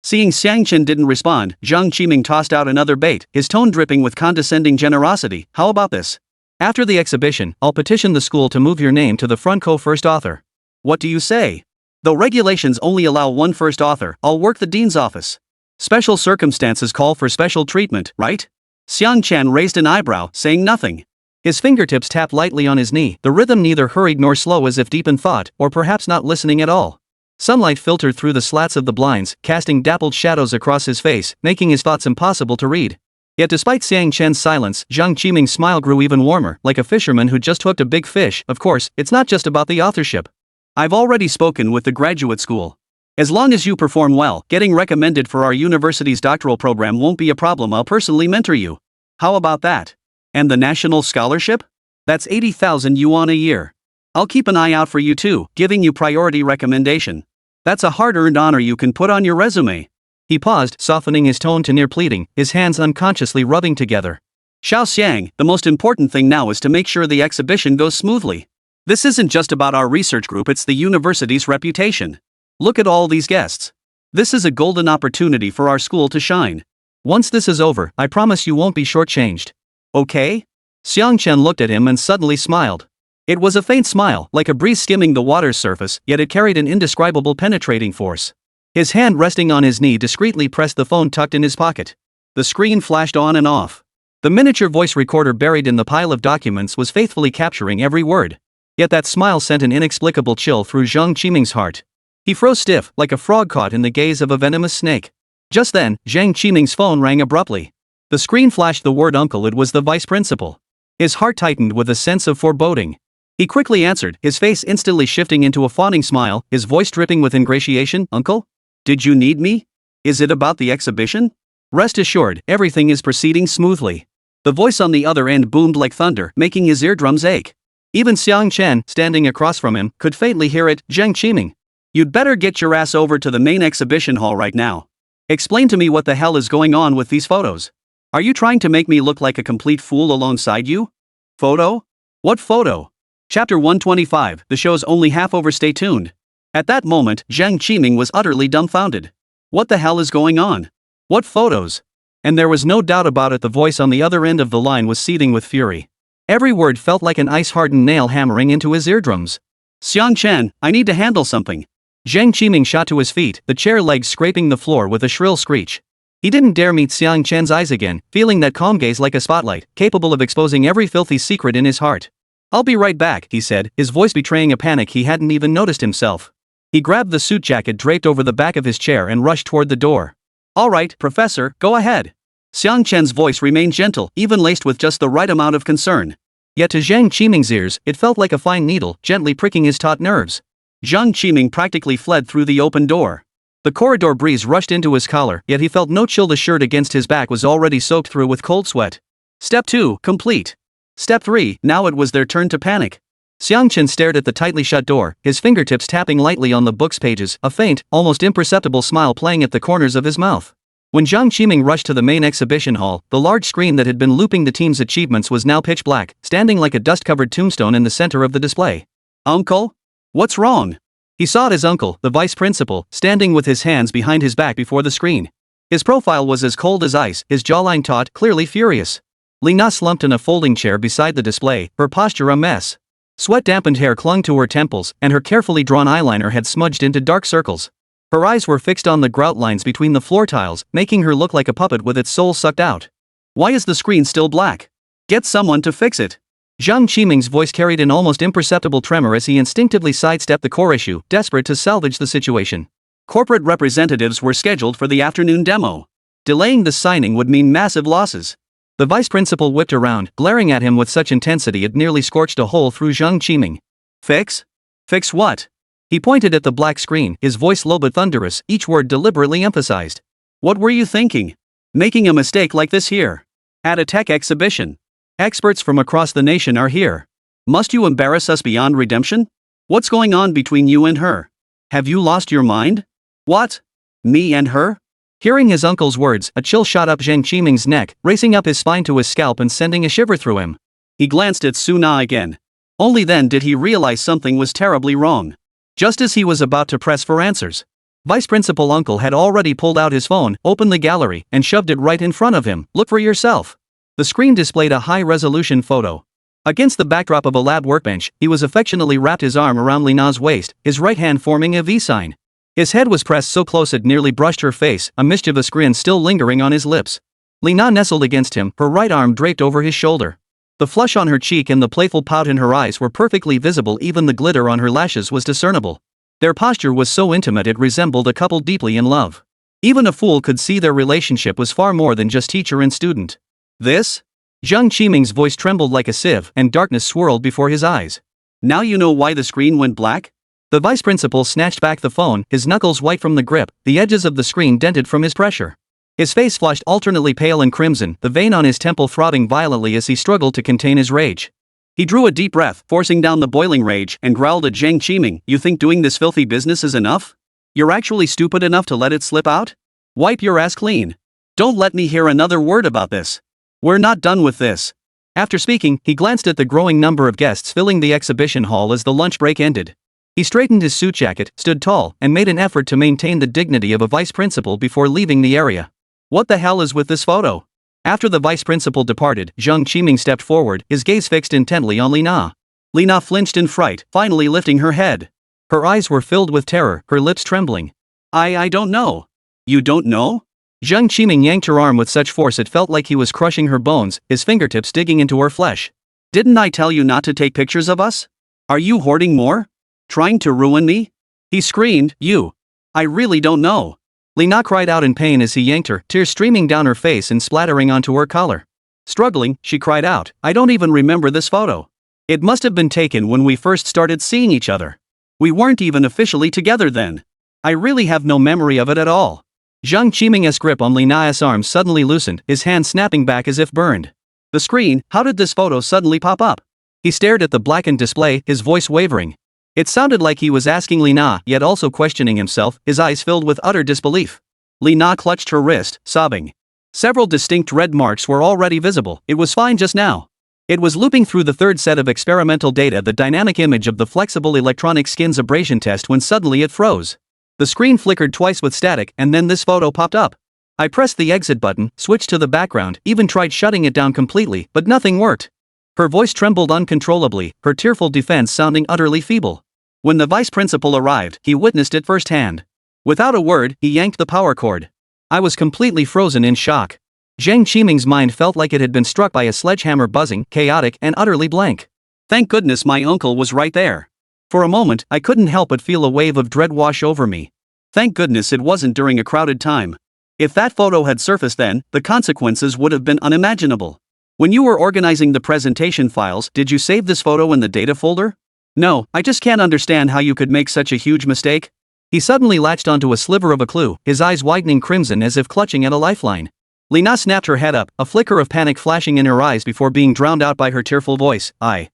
Seeing Xiang Chen didn't respond, Zhang Qiming tossed out another bait, his tone dripping with condescending generosity. How about this? After the exhibition, I'll petition the school to move your name to the front co-first author. What do you say? Though regulations only allow one first author, I'll work the dean's office. Special circumstances call for special treatment, right? Xiang Chen raised an eyebrow, saying nothing. His fingertips tapped lightly on his knee, the rhythm neither hurried nor slow, as if deep in thought, or perhaps not listening at all. Sunlight filtered through the slats of the blinds, casting dappled shadows across his face, making his thoughts impossible to read. Yet despite Xiang Chen's silence, Zhang Qiming's smile grew even warmer, like a fisherman who'd just hooked a big fish. Of course, it's not just about the authorship. I've already spoken with the graduate school. As long as you perform well, getting recommended for our university's doctoral program won't be a problem. I'll personally mentor you. How about that? And the national scholarship? That's 80,000 yuan a year. I'll keep an eye out for you too, giving you priority recommendation. That's a hard-earned honor you can put on your resume. He paused, softening his tone to near pleading, his hands unconsciously rubbing together. Xiao Xiang, the most important thing now is to make sure the exhibition goes smoothly. This isn't just about our research group, it's the university's reputation. Look at all these guests. This is a golden opportunity for our school to shine. Once this is over, I promise you won't be shortchanged. Okay? Xiang Chen looked at him and suddenly smiled. It was a faint smile, like a breeze skimming the water's surface, yet it carried an indescribable penetrating force. His hand resting on his knee discreetly pressed the phone tucked in his pocket. The screen flashed on and off. The miniature voice recorder buried in the pile of documents was faithfully capturing every word. Yet that smile sent an inexplicable chill through Zhang Qiming's heart. He froze stiff, like a frog caught in the gaze of a venomous snake. Just then, Zhang Qiming's phone rang abruptly. The screen flashed the word uncle. It was the vice principal. His heart tightened with a sense of foreboding. He quickly answered, his face instantly shifting into a fawning smile, his voice dripping with ingratiation. Uncle? Did you need me? Is it about the exhibition? Rest assured, everything is proceeding smoothly. The voice on the other end boomed like thunder, making his eardrums ache. Even Xiang Chen, standing across from him, could faintly hear it. Zhang Qiming. You'd better get your ass over to the main exhibition hall right now. Explain to me what the hell is going on with these photos. Are you trying to make me look like a complete fool alongside you? Photo? What photo? Chapter 125, the show's only half over. Stay tuned. At that moment, Zhang Qiming was utterly dumbfounded. What the hell is going on? What photos? And there was no doubt about it, the voice on the other end of the line was seething with fury. Every word felt like an ice-hardened nail hammering into his eardrums. Xiang Chen, I need to handle something. Zhang Qiming shot to his feet, the chair legs scraping the floor with a shrill screech. He didn't dare meet Xiang Chen's eyes again, feeling that calm gaze like a spotlight, capable of exposing every filthy secret in his heart. I'll be right back, he said, his voice betraying a panic he hadn't even noticed himself. He grabbed the suit jacket draped over the back of his chair and rushed toward the door. All right, Professor, go ahead. Xiang Chen's voice remained gentle, even laced with just the right amount of concern. Yet to Zhang Qiming's ears, it felt like a fine needle, gently pricking his taut nerves. Zhang Qiming practically fled through the open door. The corridor breeze rushed into his collar, yet he felt no chill. The shirt against his back was already soaked through with cold sweat. Step 2, complete. Step 3, now it was their turn to panic. Xiang Chen stared at the tightly shut door, his fingertips tapping lightly on the book's pages, a faint, almost imperceptible smile playing at the corners of his mouth. When Zhang Qiming rushed to the main exhibition hall, the large screen that had been looping the team's achievements was now pitch black, standing like a dust-covered tombstone in the center of the display. Uncle? What's wrong? He saw his uncle, the vice principal, standing with his hands behind his back before the screen. His profile was as cold as ice, his jawline taut, clearly furious. Lina slumped in a folding chair beside the display, her posture a mess. Sweat-dampened hair clung to her temples, and her carefully drawn eyeliner had smudged into dark circles. Her eyes were fixed on the grout lines between the floor tiles, making her look like a puppet with its soul sucked out. Why is the screen still black? Get someone to fix it. Zhang Qiming's voice carried an almost imperceptible tremor as he instinctively sidestepped the core issue, desperate to salvage the situation. Corporate representatives were scheduled for the afternoon demo. Delaying the signing would mean massive losses. The vice principal whipped around, glaring at him with such intensity it nearly scorched a hole through Zhang Qiming. Fix? Fix what? He pointed at the black screen, his voice low but thunderous, each word deliberately emphasized. What were you thinking? Making a mistake like this here? At a tech exhibition? Experts from across the nation are here. Must you embarrass us beyond redemption? What's going on between you and her? Have you lost your mind? What? Me and her? Hearing his uncle's words, a chill shot up Zhang Qiming's neck, racing up his spine to his scalp and sending a shiver through him. He glanced at Su Na again. Only then did he realize something was terribly wrong. Just as he was about to press for answers, Vice Principal Uncle had already pulled out his phone, opened the gallery, and shoved it right in front of him. Look for yourself. The screen displayed a high-resolution photo. Against the backdrop of a lab workbench, he was affectionately wrapped his arm around Lina's waist, his right hand forming a V sign. His head was pressed so close it nearly brushed her face, a mischievous grin still lingering on his lips. Lina nestled against him, her right arm draped over his shoulder. The flush on her cheek and the playful pout in her eyes were perfectly visible, even the glitter on her lashes was discernible. Their posture was so intimate it resembled a couple deeply in love. Even a fool could see their relationship was far more than just teacher and student. This? Zhang Qiming's voice trembled like a sieve, and darkness swirled before his eyes. Now you know why the screen went black? The vice principal snatched back the phone, his knuckles white from the grip, the edges of the screen dented from his pressure. His face flushed alternately pale and crimson, the vein on his temple throbbing violently as he struggled to contain his rage. He drew a deep breath, forcing down the boiling rage, and growled at Zhang Qiming, "You think doing this filthy business is enough? You're actually stupid enough to let it slip out? Wipe your ass clean. Don't let me hear another word about this. We're not done with this." After speaking, he glanced at the growing number of guests filling the exhibition hall as the lunch break ended. He straightened his suit jacket, stood tall, and made an effort to maintain the dignity of a vice principal before leaving the area. What the hell is with this photo? After the vice principal departed, Zhang Qiming stepped forward, his gaze fixed intently on Lina. Lina flinched in fright, finally lifting her head. Her eyes were filled with terror, her lips trembling. I don't know. You don't know? Zhang Qiming yanked her arm with such force it felt like he was crushing her bones, his fingertips digging into her flesh. Didn't I tell you not to take pictures of us? Are you hoarding more? Trying to ruin me? He screamed, "You! I really don't know." Lina cried out in pain as he yanked her, tears streaming down her face and splattering onto her collar. Struggling, she cried out, "I don't even remember this photo. It must have been taken when we first started seeing each other. We weren't even officially together then. I really have no memory of it at all." Zhang Qiming's grip on Lina's arm suddenly loosened, his hand snapping back as if burned. The screen, how did this photo suddenly pop up? He stared at the blackened display, his voice wavering. It sounded like he was asking Lina, yet also questioning himself, his eyes filled with utter disbelief. Lina clutched her wrist, sobbing. Several distinct red marks were already visible, it was fine just now. It was looping through the third set of experimental data, the dynamic image of the flexible electronic skin's abrasion test, when suddenly it froze. The screen flickered twice with static, and then this photo popped up. I pressed the exit button, switched to the background, even tried shutting it down completely, but nothing worked. Her voice trembled uncontrollably, her tearful defense sounding utterly feeble. When the vice principal arrived, he witnessed it firsthand. Without a word, he yanked the power cord. I was completely frozen in shock. Zhang Qiming's mind felt like it had been struck by a sledgehammer, buzzing, chaotic, and utterly blank. Thank goodness my uncle was right there. For a moment, I couldn't help but feel a wave of dread wash over me. Thank goodness it wasn't during a crowded time. If that photo had surfaced then, the consequences would have been unimaginable. When you were organizing the presentation files, did you save this photo in the data folder? No, I just can't understand how you could make such a huge mistake. He suddenly latched onto a sliver of a clue, his eyes widening crimson as if clutching at a lifeline. Lina snapped her head up, a flicker of panic flashing in her eyes before being drowned out by her tearful voice. I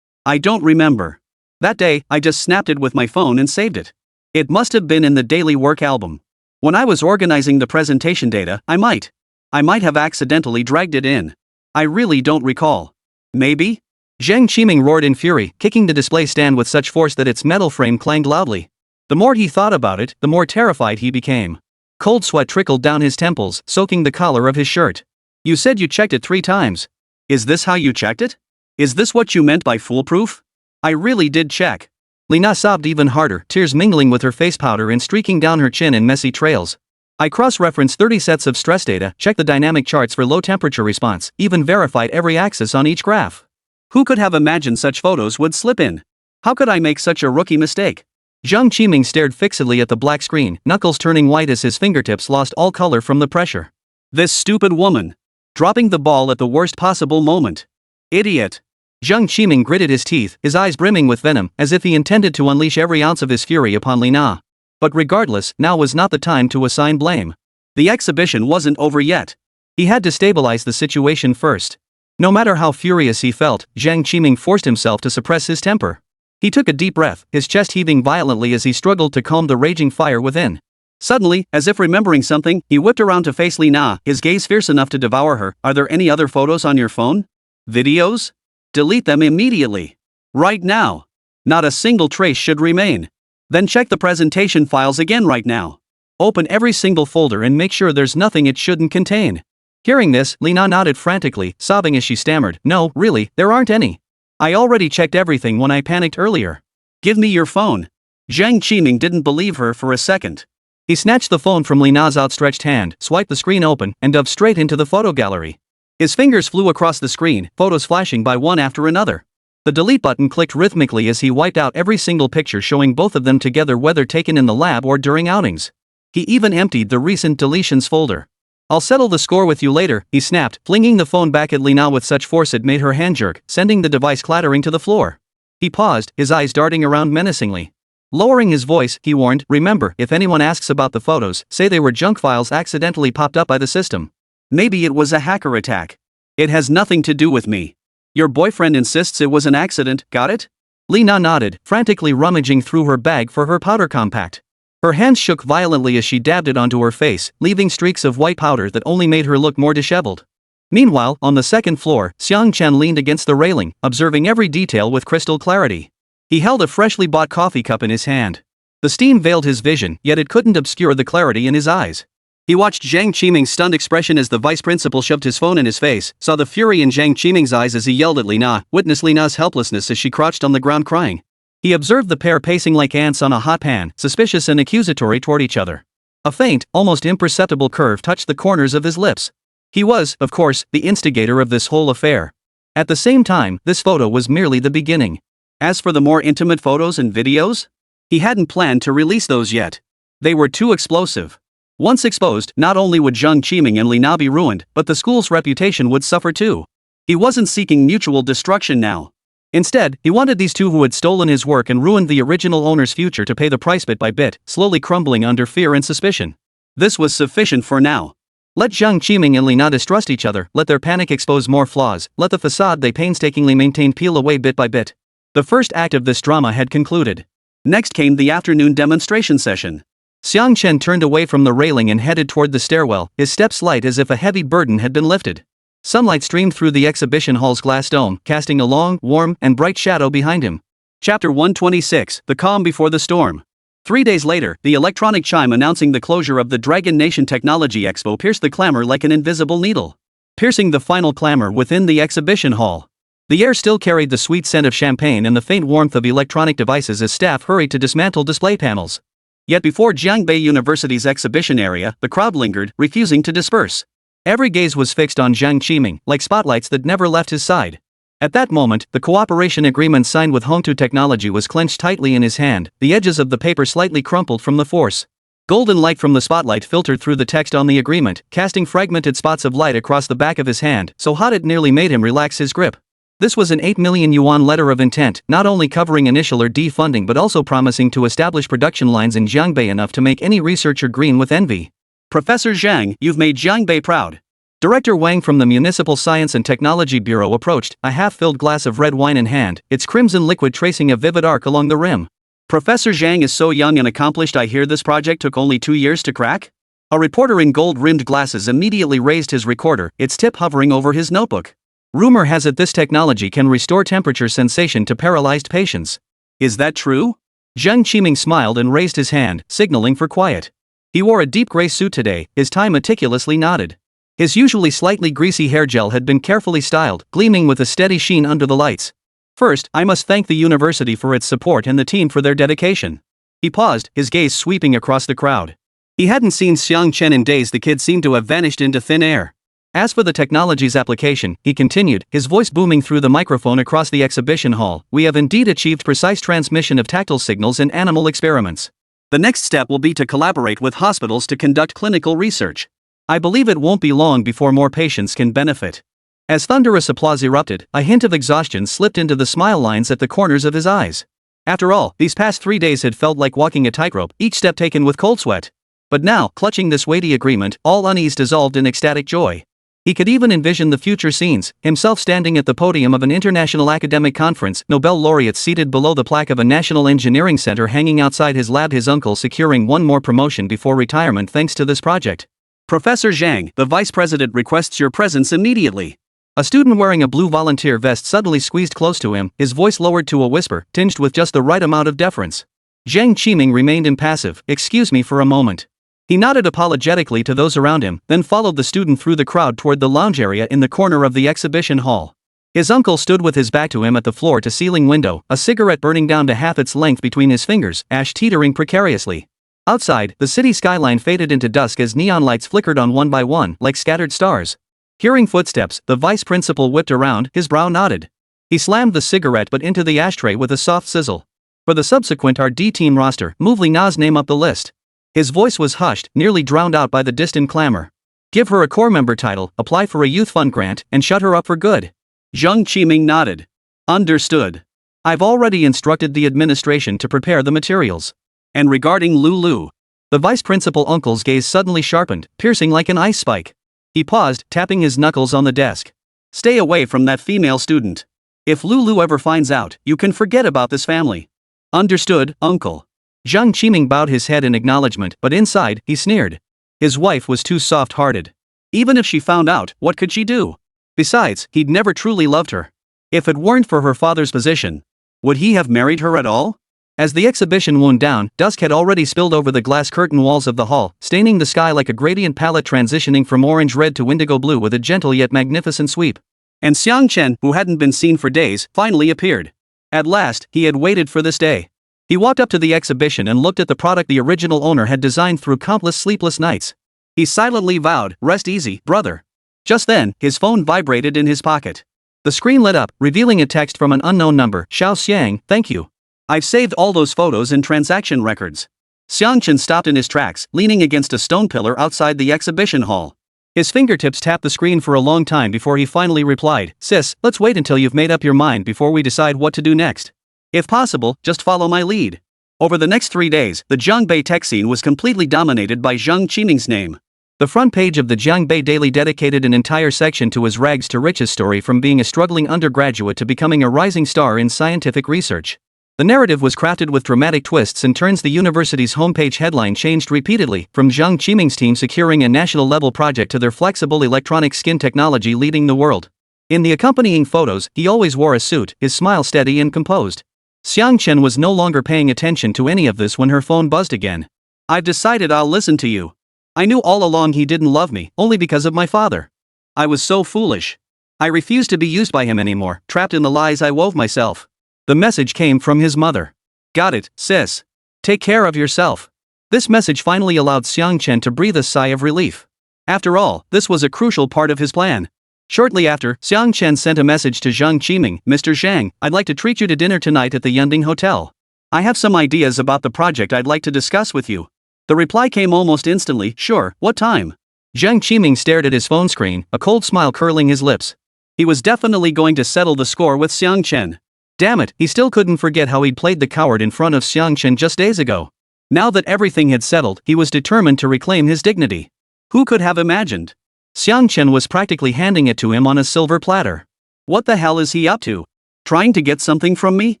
don't remember. That day, I just snapped it with my phone and saved it. It must have been in the daily work album. When I was organizing the presentation data, I might have accidentally dragged it in. I really don't recall. Maybe? Zhang Qiming roared in fury, kicking the display stand with such force that its metal frame clanged loudly. The more he thought about it, the more terrified he became. Cold sweat trickled down his temples, soaking the collar of his shirt. You said you checked it 3 times. Is this how you checked it? Is this what you meant by foolproof? I really did check. Lina sobbed even harder, tears mingling with her face powder and streaking down her chin in messy trails. I cross-referenced 30 sets of stress data, checked the dynamic charts for low temperature response, even verified every axis on each graph. Who could have imagined such photos would slip in? How could I make such a rookie mistake? Zhang Qiming stared fixedly at the black screen, knuckles turning white as his fingertips lost all color from the pressure. This stupid woman. Dropping the ball at the worst possible moment. Idiot. Zhang Qiming gritted his teeth, his eyes brimming with venom, as if he intended to unleash every ounce of his fury upon Lina. But regardless, now was not the time to assign blame. The exhibition wasn't over yet. He had to stabilize the situation first. No matter how furious he felt, Zhang Qiming forced himself to suppress his temper. He took a deep breath, his chest heaving violently as he struggled to calm the raging fire within. Suddenly, as if remembering something, he whipped around to face Li Na, his gaze fierce enough to devour her. Are there any other photos on your phone? Videos? Delete them immediately. Right now. Not a single trace should remain. Then check the presentation files again right now. Open every single folder and make sure there's nothing it shouldn't contain. Hearing this, Li Na nodded frantically, sobbing as she stammered, no, really, there aren't any. I already checked everything when I panicked earlier. Give me your phone. Zhang Qiming didn't believe her for a second. He snatched the phone from Li Na's outstretched hand, swiped the screen open, and dove straight into the photo gallery. His fingers flew across the screen, photos flashing by one after another. The delete button clicked rhythmically as he wiped out every single picture showing both of them together, whether taken in the lab or during outings. He even emptied the recent deletions folder. I'll settle the score with you later, he snapped, flinging the phone back at Li Na with such force it made her hand jerk, sending the device clattering to the floor. He paused, his eyes darting around menacingly. Lowering his voice, he warned, remember, if anyone asks about the photos, say they were junk files accidentally popped up by the system. Maybe it was a hacker attack. It has nothing to do with me. Your boyfriend insists it was an accident, got it? Li Na nodded, frantically rummaging through her bag for her powder compact. Her hands shook violently as she dabbed it onto her face, leaving streaks of white powder that only made her look more disheveled. Meanwhile, on the second floor, Xiang Chen leaned against the railing, observing every detail with crystal clarity. He held a freshly bought coffee cup in his hand. The steam veiled his vision, yet it couldn't obscure the clarity in his eyes. He watched Zhang Qiming's stunned expression as the vice principal shoved his phone in his face, saw the fury in Zhang Qiming's eyes as he yelled at Li Na, witnessed Li Na's helplessness as she crouched on the ground crying. He observed the pair pacing like ants on a hot pan, suspicious and accusatory toward each other. A faint, almost imperceptible curve touched the corners of his lips. He was, of course, the instigator of this whole affair. At the same time, this photo was merely the beginning. As for the more intimate photos and videos? He hadn't planned to release those yet. They were too explosive. Once exposed, not only would Zhang Qiming and Li Na be ruined, but the school's reputation would suffer too. He wasn't seeking mutual destruction now. Instead, he wanted these two who had stolen his work and ruined the original owner's future to pay the price bit by bit, slowly crumbling under fear and suspicion. This was sufficient for now. Let Zhang Qiming and Li Na distrust each other, let their panic expose more flaws, let the facade they painstakingly maintained peel away bit by bit. The first act of this drama had concluded. Next came the afternoon demonstration session. Xiang Chen turned away from the railing and headed toward the stairwell, his steps light as if a heavy burden had been lifted. Sunlight streamed through the exhibition hall's glass dome, casting a long, warm, and bright shadow behind him. Chapter 126, The Calm Before the Storm. 3 days later, the electronic chime announcing the closure of the Dragon Nation Technology Expo pierced the clamor like an invisible needle. Piercing the final clamor within the exhibition hall. The air still carried the sweet scent of champagne and the faint warmth of electronic devices as staff hurried to dismantle display panels. Yet before Jiangbei University's exhibition area, the crowd lingered, refusing to disperse. Every gaze was fixed on Zhang Qiming, like spotlights that never left his side. At that moment, the cooperation agreement signed with Hongtu Technology was clenched tightly in his hand, the edges of the paper slightly crumpled from the force. Golden light from the spotlight filtered through the text on the agreement, casting fragmented spots of light across the back of his hand, so hot it nearly made him relax his grip. This was an 8 million yuan letter of intent, not only covering initial or D funding but also promising to establish production lines in Jiangbei enough to make any researcher green with envy. Professor Zhang, you've made Jiangbei proud. Director Wang from the Municipal Science and Technology Bureau approached, a half-filled glass of red wine in hand, its crimson liquid tracing a vivid arc along the rim. Professor Zhang is so young and accomplished. I hear this project took only 2 years to crack? A reporter in gold-rimmed glasses immediately raised his recorder, its tip hovering over his notebook. Rumor has it this technology can restore temperature sensation to paralyzed patients. Is that true? Zhang Qiming smiled and raised his hand, signaling for quiet. He wore a deep gray suit today, his tie meticulously knotted. His usually slightly greasy hair gel had been carefully styled, gleaming with a steady sheen under the lights. First, I must thank the university for its support and the team for their dedication. He paused, his gaze sweeping across the crowd. He hadn't seen Xiang Chen in days. The kid seemed to have vanished into thin air. As for the technology's application, he continued, his voice booming through the microphone across the exhibition hall, we have indeed achieved precise transmission of tactile signals in animal experiments. The next step will be to collaborate with hospitals to conduct clinical research. I believe it won't be long before more patients can benefit. As thunderous applause erupted, a hint of exhaustion slipped into the smile lines at the corners of his eyes. After all, these past 3 days had felt like walking a tightrope, each step taken with cold sweat. But now, clutching this weighty agreement, all unease dissolved in ecstatic joy. He could even envision the future scenes, himself standing at the podium of an international academic conference, Nobel laureates seated below the plaque of a national engineering center hanging outside his lab, his uncle securing one more promotion before retirement thanks to this project. Professor Zhang, the vice president requests your presence immediately. A student wearing a blue volunteer vest suddenly squeezed close to him, his voice lowered to a whisper, tinged with just the right amount of deference. Zhang Qiming remained impassive. Excuse me for a moment. He nodded apologetically to those around him, then followed the student through the crowd toward the lounge area in the corner of the exhibition hall. His uncle stood with his back to him at the floor-to-ceiling window, a cigarette burning down to half its length between his fingers, ash teetering precariously. Outside, the city skyline faded into dusk as neon lights flickered on one by one, like scattered stars. Hearing footsteps, the vice principal whipped around, his brow knotted. He slammed the cigarette butt into the ashtray with a soft sizzle. For the subsequent RD team roster, move Li Na's name up the list. His voice was hushed, nearly drowned out by the distant clamor. Give her a core member title, apply for a youth fund grant, and shut her up for good. Zhang Qiming nodded. Understood. I've already instructed the administration to prepare the materials. And regarding Lulu? The vice principal uncle's gaze suddenly sharpened, piercing like an ice spike. He paused, tapping his knuckles on the desk. Stay away from that female student. If Lulu ever finds out, you can forget about this family. Understood, uncle. Zhang Qiming bowed his head in acknowledgement, but inside, he sneered. His wife was too soft-hearted. Even if she found out, what could she do? Besides, he'd never truly loved her. If it weren't for her father's position, would he have married her at all? As the exhibition wound down, dusk had already spilled over the glass curtain walls of the hall, staining the sky like a gradient palette transitioning from orange-red to indigo blue with a gentle yet magnificent sweep. And Xiang Chen, who hadn't been seen for days, finally appeared. At last, he had waited for this day. He walked up to the exhibition and looked at the product the original owner had designed through countless sleepless nights. He silently vowed, rest easy, brother. Just then, his phone vibrated in his pocket. The screen lit up, revealing a text from an unknown number. Xiao Xiang, thank you. I've saved all those photos and transaction records. Xiang Chen stopped in his tracks, leaning against a stone pillar outside the exhibition hall. His fingertips tapped the screen for a long time before he finally replied, Sis, let's wait until you've made up your mind before we decide what to do next. If possible, just follow my lead. Over the next 3 days, the Jiangbei tech scene was completely dominated by Zhang Qiming's name. The front page of the Jiangbei Daily dedicated an entire section to his rags to riches story, from being a struggling undergraduate to becoming a rising star in scientific research. The narrative was crafted with dramatic twists and turns. The university's homepage headline changed repeatedly, from Zhang Qiming's team securing a national-level project to their flexible electronic skin technology leading the world. In the accompanying photos, he always wore a suit, his smile steady and composed. Xiang Chen was no longer paying attention to any of this when her phone buzzed again. I've decided I'll listen to you. I knew all along he didn't love me, only because of my father. I was so foolish. I refused to be used by him anymore, trapped in the lies I wove myself. The message came from his mother. Got it, sis. Take care of yourself. This message finally allowed Xiang Chen to breathe a sigh of relief. After all, this was a crucial part of his plan. Shortly after, Xiang Chen sent a message to Zhang Qiming. Mr. Zhang, I'd like to treat you to dinner tonight at the Yunding Hotel. I have some ideas about the project I'd like to discuss with you. The reply came almost instantly, sure, what time? Zhang Qiming stared at his phone screen, a cold smile curling his lips. He was definitely going to settle the score with Xiang Chen. Damn it, he still couldn't forget how he'd played the coward in front of Xiang Chen just days ago. Now that everything had settled, he was determined to reclaim his dignity. Who could have imagined? Xiang Chen was practically handing it to him on a silver platter. What the hell is he up to? Trying to get something from me?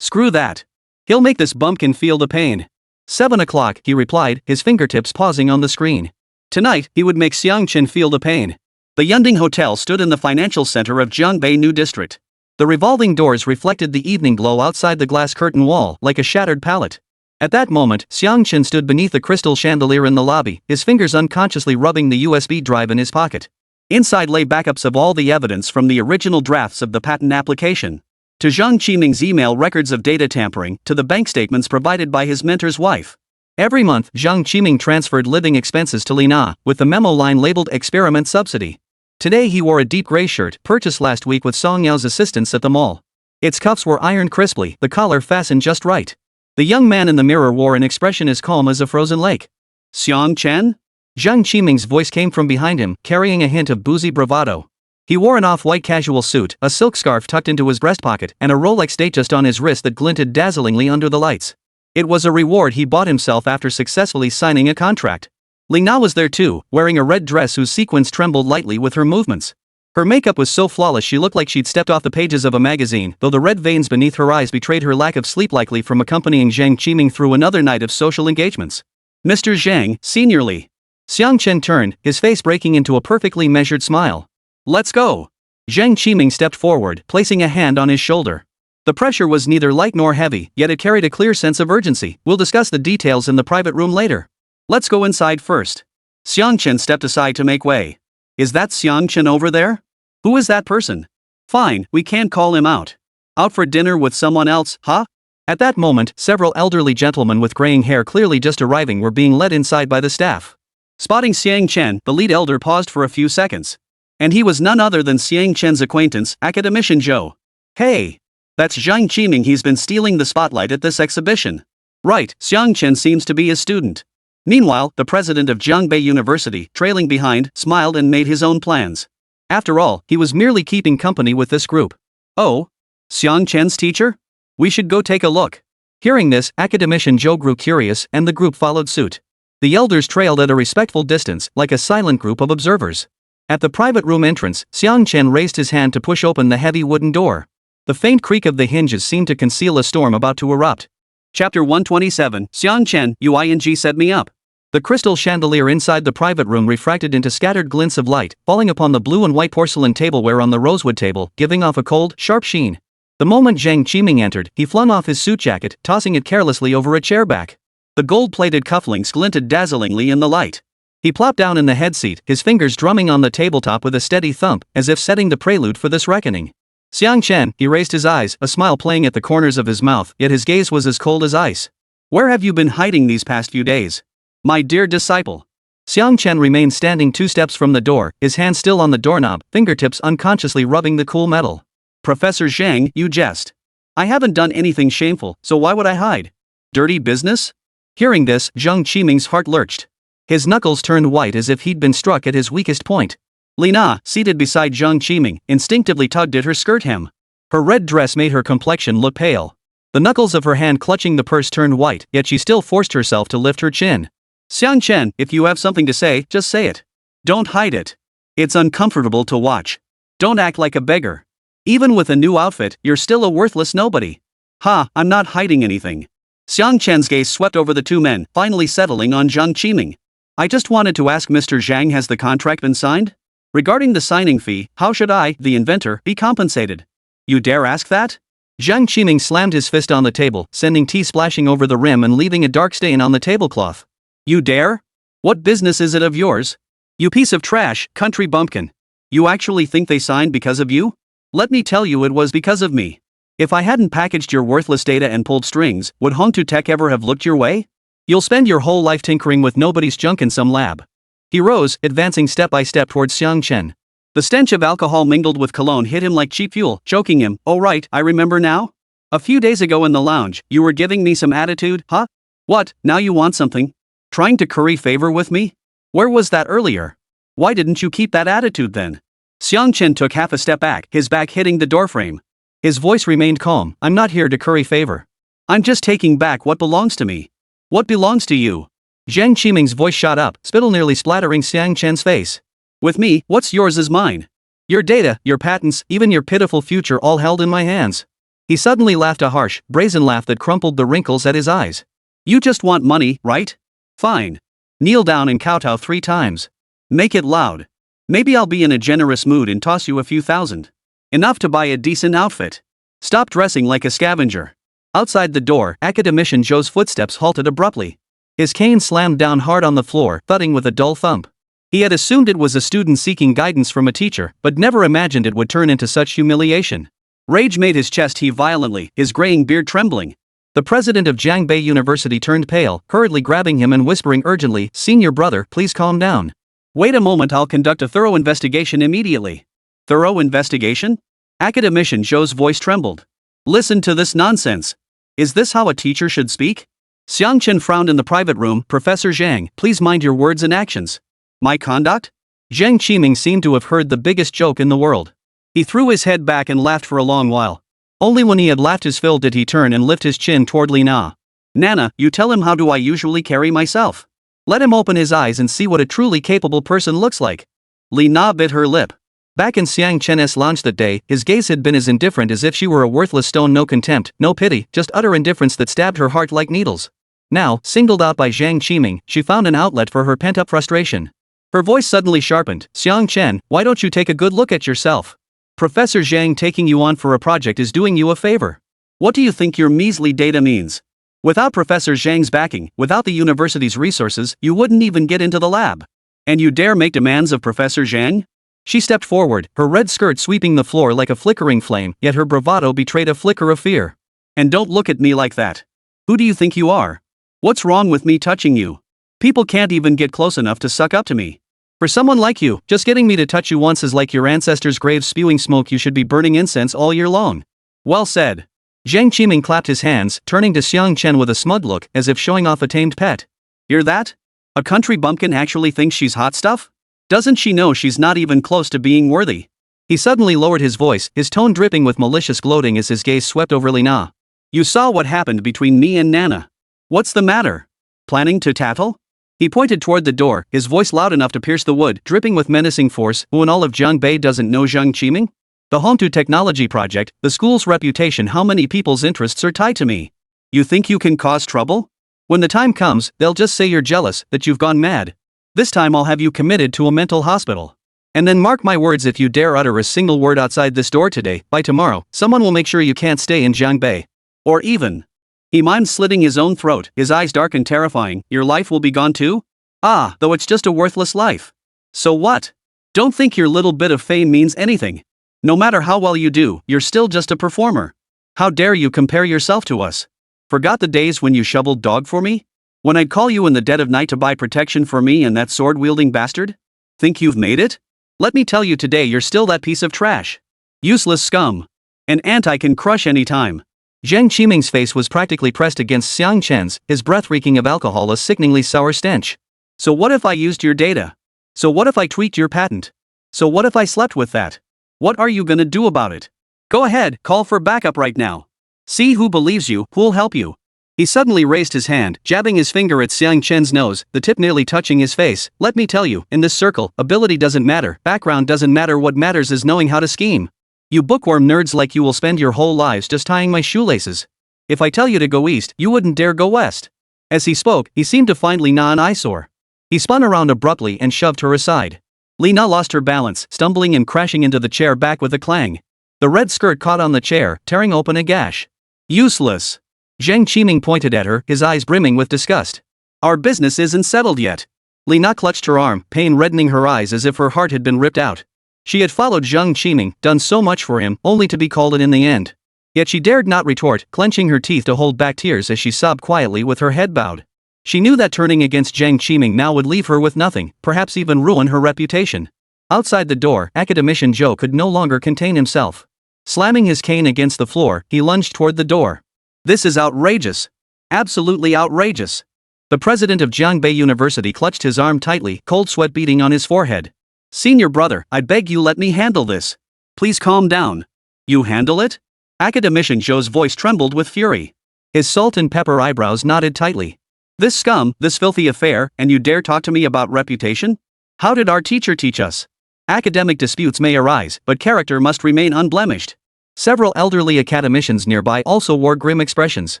Screw that. He'll make this bumpkin feel the pain. 7 o'clock, he replied, his fingertips pausing on the screen. Tonight, he would make Xiang Chen feel the pain. The Yunding Hotel stood in the financial center of Jiangbei New District. The revolving doors reflected the evening glow outside the glass curtain wall, like a shattered palette. At that moment, Xiang Chen stood beneath the crystal chandelier in the lobby, his fingers unconsciously rubbing the USB drive in his pocket. Inside lay backups of all the evidence from the original drafts of the patent application, to Zhang Qiming's email records of data tampering, to the bank statements provided by his mentor's wife. Every month, Zhang Qiming transferred living expenses to Li Na, with the memo line labeled Experiment Subsidy. Today he wore a deep gray shirt, purchased last week with Song Yao's assistance at the mall. Its cuffs were ironed crisply, the collar fastened just right. The young man in the mirror wore an expression as calm as a frozen lake. Xiang Chen? Zhang Qiming's voice came from behind him, carrying a hint of boozy bravado. He wore an off-white casual suit, a silk scarf tucked into his breast pocket, and a Rolex Datejust on his wrist that glinted dazzlingly under the lights. It was a reward he bought himself after successfully signing a contract. Li Na was there too, wearing a red dress whose sequins trembled lightly with her movements. Her makeup was so flawless she looked like she'd stepped off the pages of a magazine, though the red veins beneath her eyes betrayed her lack of sleep, likely from accompanying Zhang Qiming through another night of social engagements. Mr. Zhang, seniorly. Xiang Chen turned, his face breaking into a perfectly measured smile. Let's go. Zhang Qiming stepped forward, placing a hand on his shoulder. The pressure was neither light nor heavy, yet it carried a clear sense of urgency. We'll discuss the details in the private room later. Let's go inside first. Xiang Chen stepped aside to make way. Is that Xiang Chen over there? Who is that person? Fine, we can't call him out. Out for dinner with someone else, huh? At that moment, several elderly gentlemen with graying hair clearly just arriving were being led inside by the staff. Spotting Xiang Chen, the lead elder paused for a few seconds. And he was none other than Xiang Chen's acquaintance, academician Zhou. Hey! That's Zhang Qiming. He's been stealing the spotlight at this exhibition. Right, Xiang Chen seems to be his student. Meanwhile, the president of Jiangbei University, trailing behind, smiled and made his own plans. After all, he was merely keeping company with this group. Oh? Xiang Chen's teacher? We should go take a look. Hearing this, academician Zhou grew curious, and the group followed suit. The elders trailed at a respectful distance, like a silent group of observers. At the private room entrance, Xiang Chen raised his hand to push open the heavy wooden door. The faint creak of the hinges seemed to conceal a storm about to erupt. Chapter 127, Xiang Chen, UING set me up. The crystal chandelier inside the private room refracted into scattered glints of light, falling upon the blue and white porcelain tableware on the rosewood table, giving off a cold, sharp sheen. The moment Zhang Qiming entered, he flung off his suit jacket, tossing it carelessly over a chair back. The gold-plated cufflinks glinted dazzlingly in the light. He plopped down in the headseat, his fingers drumming on the tabletop with a steady thump, as if setting the prelude for this reckoning. Xiang Chen, he raised his eyes, a smile playing at the corners of his mouth, yet his gaze was as cold as ice. Where have you been hiding these past few days? My dear disciple. Xiang Chen remained standing 2 steps from the door, his hand still on the doorknob, fingertips unconsciously rubbing the cool metal. Professor Zhang, you jest. I haven't done anything shameful, so why would I hide? Dirty business? Hearing this, Zhang Qiming's heart lurched. His knuckles turned white as if he'd been struck at his weakest point. Li Na, seated beside Zhang Qiming, instinctively tugged at her skirt hem. Her red dress made her complexion look pale. The knuckles of her hand clutching the purse turned white, yet she still forced herself to lift her chin. Xiang Chen, if you have something to say, just say it. Don't hide it. It's uncomfortable to watch. Don't act like a beggar. Even with a new outfit, you're still a worthless nobody. Ha, I'm not hiding anything. Xiang Chen's gaze swept over the two men, finally settling on Zhang Qiming. I just wanted to ask Mr. Zhang, has the contract been signed? Regarding the signing fee, how should I, the inventor, be compensated? You dare ask that? Zhang Qiming slammed his fist on the table, sending tea splashing over the rim and leaving a dark stain on the tablecloth. You dare? What business is it of yours? You piece of trash, country bumpkin. You actually think they signed because of you? Let me tell you, it was because of me. If I hadn't packaged your worthless data and pulled strings, would Hongtu Tech ever have looked your way? You'll spend your whole life tinkering with nobody's junk in some lab. He rose, advancing step by step towards Xiang Chen. The stench of alcohol mingled with cologne hit him like cheap fuel, choking him. Oh right, I remember now? A few days ago in the lounge, you were giving me some attitude, huh? What, now you want something? Trying to curry favor with me? Where was that earlier? Why didn't you keep that attitude then? Xiang Chen took half a step back, his back hitting the doorframe. His voice remained calm. I'm not here to curry favor. I'm just taking back what belongs to me. What belongs to you? Zhang Qiming's voice shot up, spittle nearly splattering Xiang Chen's face. With me, what's yours is mine. Your data, your patents, even your pitiful future, all held in my hands. He suddenly laughed, a harsh, brazen laugh that crumpled the wrinkles at his eyes. You just want money, right? Fine. Kneel down and kowtow 3 times. Make it loud. Maybe I'll be in a generous mood and toss you a few thousand. Enough to buy a decent outfit. Stop dressing like a scavenger. Outside the door, academician Zhou's footsteps halted abruptly. His cane slammed down hard on the floor, thudding with a dull thump. He had assumed it was a student seeking guidance from a teacher, but never imagined it would turn into such humiliation. Rage made his chest heave violently, his graying beard trembling. The president of Jiangbei University turned pale, hurriedly grabbing him and whispering urgently, "Senior brother, please calm down. Wait a moment, I'll conduct a thorough investigation immediately." Thorough investigation? Academician Zhou's voice trembled. Listen to this nonsense. Is this how a teacher should speak? Xiang Chen frowned in the private room. Professor Zhang, please mind your words and actions. My conduct? Zhang Qiming seemed to have heard the biggest joke in the world. He threw his head back and laughed for a long while. Only when he had laughed his fill did he turn and lift his chin toward Li Na. Nana, you tell him, how do I usually carry myself? Let him open his eyes and see what a truly capable person looks like. Li Na bit her lip. Back in Xiang Chen's lounge that day, his gaze had been as indifferent as if she were a worthless stone. No contempt, no pity, just utter indifference that stabbed her heart like needles. Now, singled out by Zhang Qiming, she found an outlet for her pent-up frustration. Her voice suddenly sharpened. Xiang Chen, why don't you take a good look at yourself? Professor Zhang taking you on for a project is doing you a favor. What do you think your measly data means? Without Professor Zhang's backing, without the university's resources, you wouldn't even get into the lab. And you dare make demands of Professor Zhang? She stepped forward, her red skirt sweeping the floor like a flickering flame, yet her bravado betrayed a flicker of fear. And don't look at me like that. Who do you think you are? What's wrong with me touching you? People can't even get close enough to suck up to me. For someone like you, just getting me to touch you once is like your ancestors' graves spewing smoke. You should be burning incense all year long. Well said. Zhang Qiming clapped his hands, turning to Xiang Chen with a smug look, as if showing off a tamed pet. Hear that? A country bumpkin actually thinks she's hot stuff? Doesn't she know she's not even close to being worthy? He suddenly lowered his voice, his tone dripping with malicious gloating as his gaze swept over Li Na. You saw what happened between me and Nana. What's the matter? Planning to tattle? He pointed toward the door, his voice loud enough to pierce the wood, dripping with menacing force. Who in all of Jiangbei doesn't know Zhang Qiming? The home to technology project, the school's reputation. How many people's interests are tied to me? You think you can cause trouble? When the time comes, they'll just say you're jealous, that you've gone mad. This time I'll have you committed to a mental hospital. And then mark my words, if you dare utter a single word outside this door today, by tomorrow, someone will make sure you can't stay in Jiangbei. Or even. He mimed, slitting his own throat, his eyes dark and terrifying. Your life will be gone too? Ah, though it's just a worthless life. So what? Don't think your little bit of fame means anything. No matter how well you do, you're still just a performer. How dare you compare yourself to us? Forgot the days when you shoveled dog for me? When I'd call you in the dead of night to buy protection for me and that sword-wielding bastard? Think you've made it? Let me tell you, today you're still that piece of trash. Useless scum. An ant I can crush anytime. Zhang Qiming's face was practically pressed against Xiang Chen's, his breath reeking of alcohol, a sickeningly sour stench. So what if I used your data? So what if I tweaked your patent? So what if I slept with that? What are you gonna do about it? Go ahead, call for backup right now. See who believes you, who'll help you. He suddenly raised his hand, jabbing his finger at Xiang Chen's nose, the tip nearly touching his face. Let me tell you, in this circle, ability doesn't matter, background doesn't matter. What matters is knowing how to scheme. You bookworm nerds like you will spend your whole lives just tying my shoelaces. If I tell you to go east, you wouldn't dare go west. As he spoke, he seemed to find Li Na an eyesore. He spun around abruptly and shoved her aside. Li Na lost her balance, stumbling and crashing into the chair back with a clang. The red skirt caught on the chair, tearing open a gash. Useless. Zhang Qiming pointed at her, his eyes brimming with disgust. Our business isn't settled yet. Li Na clutched her arm, pain reddening her eyes as if her heart had been ripped out. She had followed Zhang Qiming, done so much for him, only to be called in the end. Yet she dared not retort, clenching her teeth to hold back tears as she sobbed quietly with her head bowed. She knew that turning against Zhang Qiming now would leave her with nothing, perhaps even ruin her reputation. Outside the door, academician Zhou could no longer contain himself. Slamming his cane against the floor, he lunged toward the door. This is outrageous. Absolutely outrageous. The president of Jiangbei University clutched his arm tightly, cold sweat beading on his forehead. Senior brother, I beg you, let me handle this. Please calm down. You handle it? Academician Zhou's voice trembled with fury. His salt and pepper eyebrows knotted tightly. This scum, this filthy affair, and you dare talk to me about reputation? How did our teacher teach us? Academic disputes may arise, but character must remain unblemished. Several elderly academicians nearby also wore grim expressions.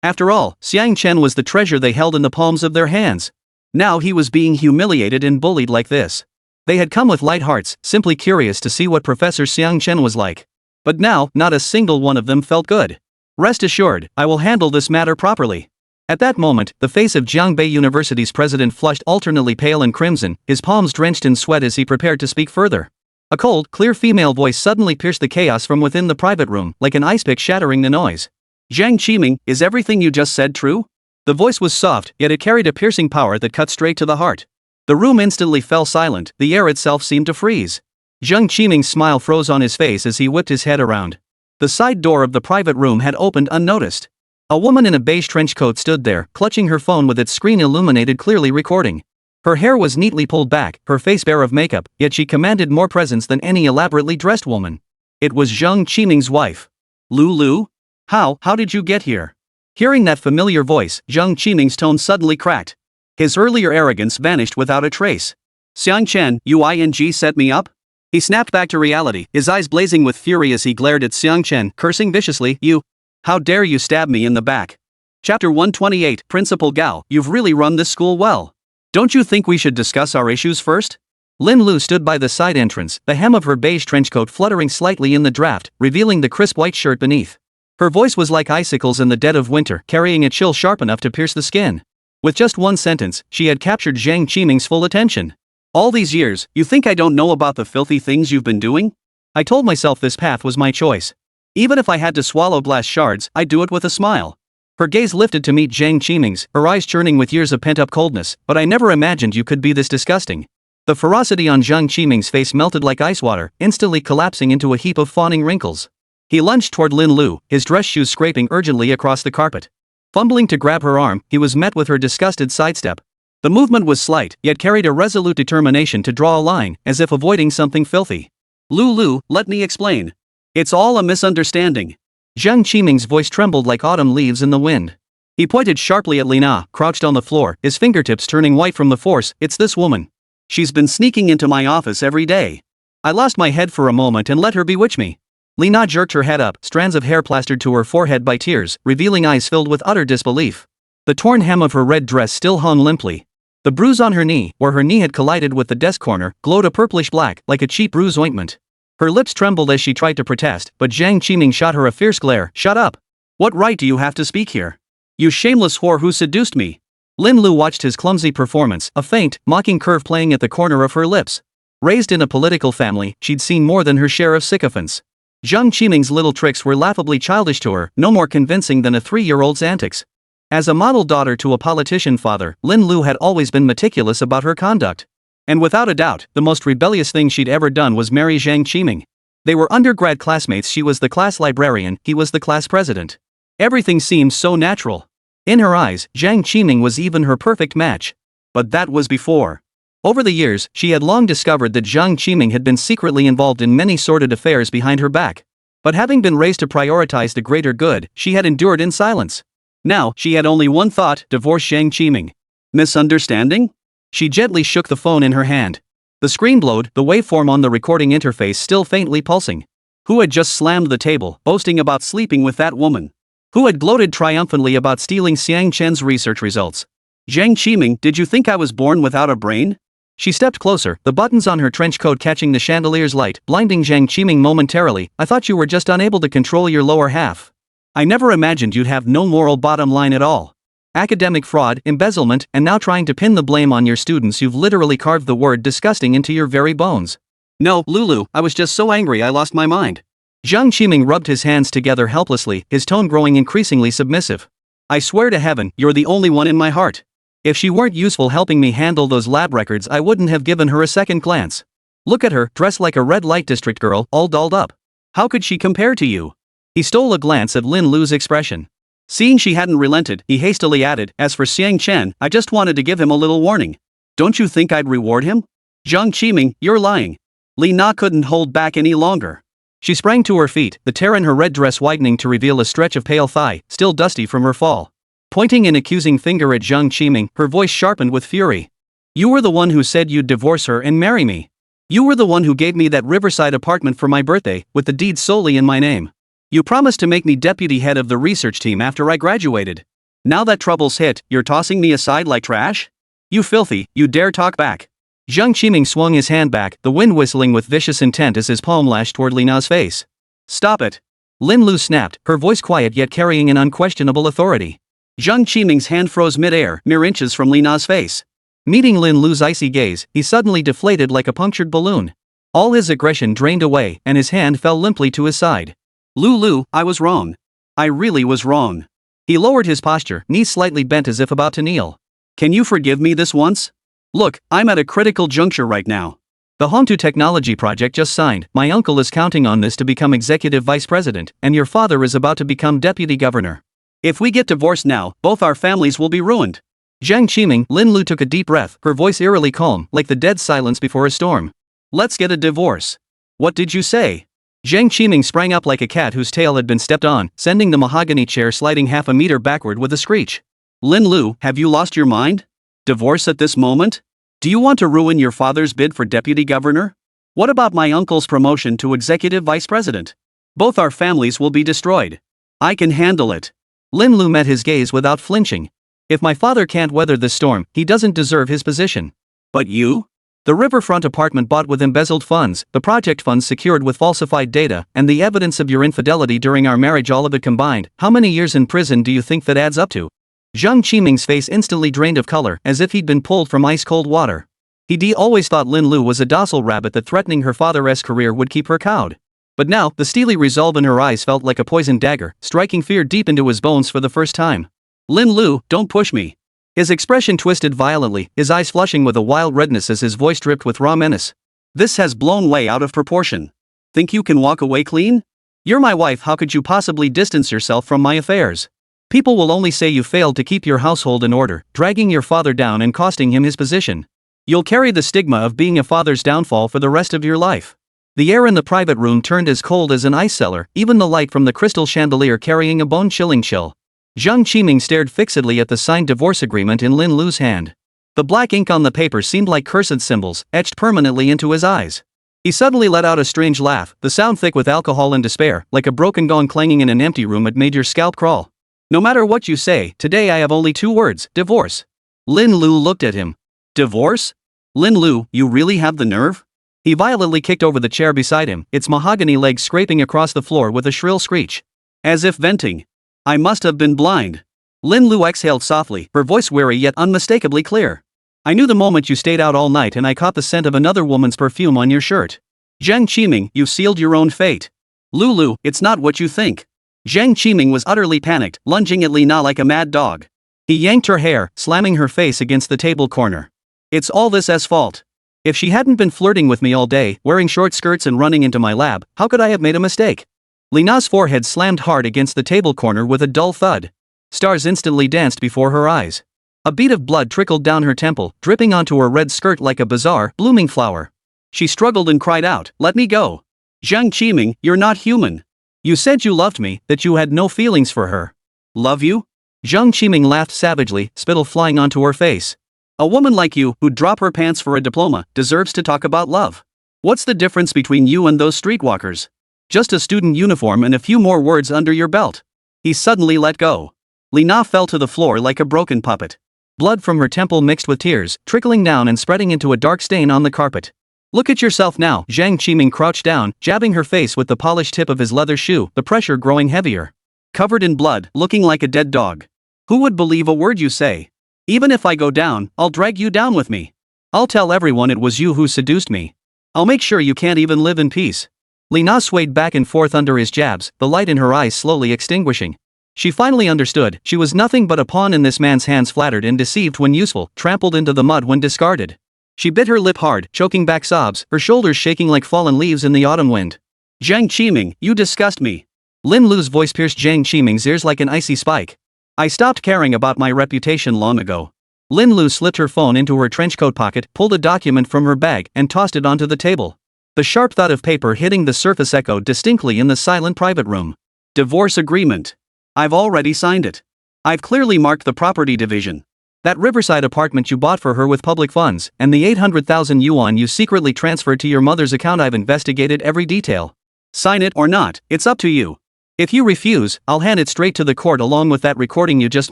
After all, Xiang Chen was the treasure they held in the palms of their hands. Now he was being humiliated and bullied like this. They had come with light hearts, simply curious to see what Professor Xiang Chen was like. But now, not a single one of them felt good. Rest assured, I will handle this matter properly. At that moment, the face of Jiangbei University's president flushed alternately pale and crimson, his palms drenched in sweat as he prepared to speak further. A cold, clear female voice suddenly pierced the chaos from within the private room, like an ice pick shattering the noise. Zhang Qiming, is everything you just said true? The voice was soft, yet it carried a piercing power that cut straight to the heart. The room instantly fell silent, the air itself seemed to freeze. Zhang Qiming's smile froze on his face as he whipped his head around. The side door of the private room had opened unnoticed. A woman in a beige trench coat stood there, clutching her phone with its screen illuminated, clearly recording. Her hair was neatly pulled back, her face bare of makeup, yet she commanded more presence than any elaborately dressed woman. It was Zhang Qiming's wife. Lulu? How did you get here? Hearing that familiar voice, Zhang Qiming's tone suddenly cracked. His earlier arrogance vanished without a trace. Xiang Chen, you set me up? He snapped back to reality, his eyes blazing with fury as he glared at Xiang Chen, cursing viciously, "You! How dare you stab me in the back?" Chapter 128, Principal Gao, you've really run this school well. Don't you think we should discuss our issues first? Lin Lu stood by the side entrance, the hem of her beige trenchcoat fluttering slightly in the draft, revealing the crisp white shirt beneath. Her voice was like icicles in the dead of winter, carrying a chill sharp enough to pierce the skin. With just one sentence, she had captured Zhang Qiming's full attention. All these years, you think I don't know about the filthy things you've been doing? I told myself this path was my choice. Even if I had to swallow glass shards, I'd do it with a smile. Her gaze lifted to meet Zhang Qiming's, her eyes churning with years of pent-up coldness, but I never imagined you could be this disgusting. The ferocity on Zhang Qiming's face melted like ice water, instantly collapsing into a heap of fawning wrinkles. He lunged toward Lin Lu, his dress shoes scraping urgently across the carpet. Fumbling to grab her arm, he was met with her disgusted sidestep. The movement was slight, yet carried a resolute determination to draw a line, as if avoiding something filthy. Lu, let me explain. It's all a misunderstanding. Zhang Qiming's voice trembled like autumn leaves in the wind. He pointed sharply at Lina, crouched on the floor, his fingertips turning white from the force. It's this woman. She's been sneaking into my office every day. I lost my head for a moment and let her bewitch me. Lina jerked her head up, strands of hair plastered to her forehead by tears, revealing eyes filled with utter disbelief. The torn hem of her red dress still hung limply. The bruise on her knee, where her knee had collided with the desk corner, glowed a purplish black, like a cheap bruise ointment. Her lips trembled as she tried to protest, but Zhang Qiming shot her a fierce glare. Shut up! What right do you have to speak here? You shameless whore who seduced me! Lin Lu watched his clumsy performance, a faint, mocking curve playing at the corner of her lips. Raised in a political family, she'd seen more than her share of sycophants. Zhang Qiming's little tricks were laughably childish to her, no more convincing than a 3-year-old's antics. As a model daughter to a politician father, Lin Lu had always been meticulous about her conduct. And without a doubt, the most rebellious thing she'd ever done was marry Zhang Qiming. They were undergrad classmates, she was the class librarian, he was the class president. Everything seemed so natural. In her eyes, Zhang Qiming was even her perfect match. But that was before. Over the years, she had long discovered that Zhang Qiming had been secretly involved in many sordid affairs behind her back. But having been raised to prioritize the greater good, she had endured in silence. Now, she had only one thought: divorce Zhang Qiming. Misunderstanding? She gently shook the phone in her hand. The screen glowed, the waveform on the recording interface still faintly pulsing. Who had just slammed the table, boasting about sleeping with that woman? Who had gloated triumphantly about stealing Xiang Chen's research results? Zhang Qiming, did you think I was born without a brain? She stepped closer, the buttons on her trench coat catching the chandelier's light, blinding Zhang Qiming momentarily. I thought you were just unable to control your lower half. I never imagined you'd have no moral bottom line at all. Academic fraud, embezzlement, and now trying to pin the blame on your students. You've literally carved the word disgusting into your very bones. No, Lulu, I was just so angry I lost my mind. Zhang Qiming rubbed his hands together helplessly, his tone growing increasingly submissive. I swear to heaven, you're the only one in my heart. If she weren't useful helping me handle those lab records, I wouldn't have given her a second glance. Look at her, dressed like a red light district girl, all dolled up. How could she compare to you? He stole a glance at Lin Lu's expression. Seeing she hadn't relented, he hastily added, as for Xiang Chen, I just wanted to give him a little warning. Don't you think I'd reward him? Zhang Qiming, you're lying. Li Na couldn't hold back any longer. She sprang to her feet, the tear in her red dress widening to reveal a stretch of pale thigh, still dusty from her fall. Pointing an accusing finger at Zhang Qiming, her voice sharpened with fury. You were the one who said you'd divorce her and marry me. You were the one who gave me that riverside apartment for my birthday, with the deed solely in my name. You promised to make me deputy head of the research team after I graduated. Now that trouble's hit, you're tossing me aside like trash? You filthy, you dare talk back. Zhang Qiming swung his hand back, the wind whistling with vicious intent as his palm lashed toward Lina's face. Stop it. Lin Lu snapped, her voice quiet yet carrying an unquestionable authority. Zhang Qiming's hand froze mid-air, mere inches from Lina's face. Meeting Lin Lu's icy gaze, he suddenly deflated like a punctured balloon. All his aggression drained away, and his hand fell limply to his side. Lu, I was wrong. I really was wrong. He lowered his posture, knees slightly bent as if about to kneel. Can you forgive me this once? Look, I'm at a critical juncture right now. The Hongtu Technology project just signed, my uncle is counting on this to become executive vice president, and your father is about to become deputy governor. If we get divorced now, both our families will be ruined. Zhang Qiming, Lin Lu took a deep breath, her voice eerily calm, like the dead silence before a storm. Let's get a divorce. What did you say? Zhang Qiming sprang up like a cat whose tail had been stepped on, sending the mahogany chair sliding half a meter backward with a screech. Lin Lu, have you lost your mind? Divorce at this moment? Do you want to ruin your father's bid for deputy governor? What about my uncle's promotion to executive vice president? Both our families will be destroyed. I can handle it. Lin Lu met his gaze without flinching. If my father can't weather this storm, he doesn't deserve his position. But you? The riverfront apartment bought with embezzled funds, the project funds secured with falsified data, and the evidence of your infidelity during our marriage, all of it combined. How many years in prison do you think that adds up to? Jiang Qiming's face instantly drained of color, as if he'd been pulled from ice-cold water. He always thought Lin Lu was a docile rabbit that threatening her father's career would keep her cowed. But now, the steely resolve in her eyes felt like a poisoned dagger, striking fear deep into his bones for the first time. Lin Lu, don't push me. His expression twisted violently, his eyes flushing with a wild redness as his voice dripped with raw menace. This has blown way out of proportion. Think you can walk away clean? You're my wife, how could you possibly distance yourself from my affairs? People will only say you failed to keep your household in order, dragging your father down and costing him his position. You'll carry the stigma of being a father's downfall for the rest of your life. The air in the private room turned as cold as an ice cellar, even the light from the crystal chandelier carrying a bone-chilling chill. Jiang Qiming stared fixedly at the signed divorce agreement in Lin Lu's hand. The black ink on the paper seemed like cursed symbols, etched permanently into his eyes. He suddenly let out a strange laugh, the sound thick with alcohol and despair, like a broken gong clanging in an empty room. It made your scalp crawl. No matter what you say, today I have only 2 words, divorce. Lin Lu looked at him. Divorce? Lin Lu, you really have the nerve? He violently kicked over the chair beside him, its mahogany legs scraping across the floor with a shrill screech. As if venting. I must have been blind. Lin Lu exhaled softly, her voice weary yet unmistakably clear. I knew the moment you stayed out all night and I caught the scent of another woman's perfume on your shirt. Jiang Qiming, you sealed your own fate. Lulu, it's not what you think. Jiang Qiming was utterly panicked, lunging at Lina like a mad dog. He yanked her hair, slamming her face against the table corner. It's all this S fault. If she hadn't been flirting with me all day, wearing short skirts and running into my lab, how could I have made a mistake? Lina's forehead slammed hard against the table corner with a dull thud. Stars instantly danced before her eyes. A bead of blood trickled down her temple, dripping onto her red skirt like a bizarre, blooming flower. She struggled and cried out, "Let me go. Jiang Qiming, you're not human. You said you loved me, that you had no feelings for her." Love you? Jiang Qiming laughed savagely, spittle flying onto her face. A woman like you, who'd drop her pants for a diploma, deserves to talk about love. What's the difference between you and those streetwalkers? Just a student uniform and a few more words under your belt. He suddenly let go. Lina fell to the floor like a broken puppet. Blood from her temple mixed with tears, trickling down and spreading into a dark stain on the carpet. Look at yourself now. Jiang Qiming crouched down, jabbing her face with the polished tip of his leather shoe, the pressure growing heavier. Covered in blood, looking like a dead dog. Who would believe a word you say? Even if I go down, I'll drag you down with me. I'll tell everyone it was you who seduced me. I'll make sure you can't even live in peace. Lina swayed back and forth under his jabs, the light in her eyes slowly extinguishing. She finally understood, she was nothing but a pawn in this man's hands, flattered and deceived when useful, trampled into the mud when discarded. She bit her lip hard, choking back sobs, her shoulders shaking like fallen leaves in the autumn wind. Jiang Qiming, you disgust me. Lin Lu's voice pierced Jiang Qiming's ears like an icy spike. I stopped caring about my reputation long ago. Lin Lu slipped her phone into her trenchcoat pocket, pulled a document from her bag, and tossed it onto the table. The sharp thud of paper hitting the surface echoed distinctly in the silent private room. Divorce agreement. I've already signed it. I've clearly marked the property division. That riverside apartment you bought for her with public funds, and the 800,000 yuan you secretly transferred to your mother's account, I've investigated every detail. Sign it or not, it's up to you. If you refuse, I'll hand it straight to the court along with that recording you just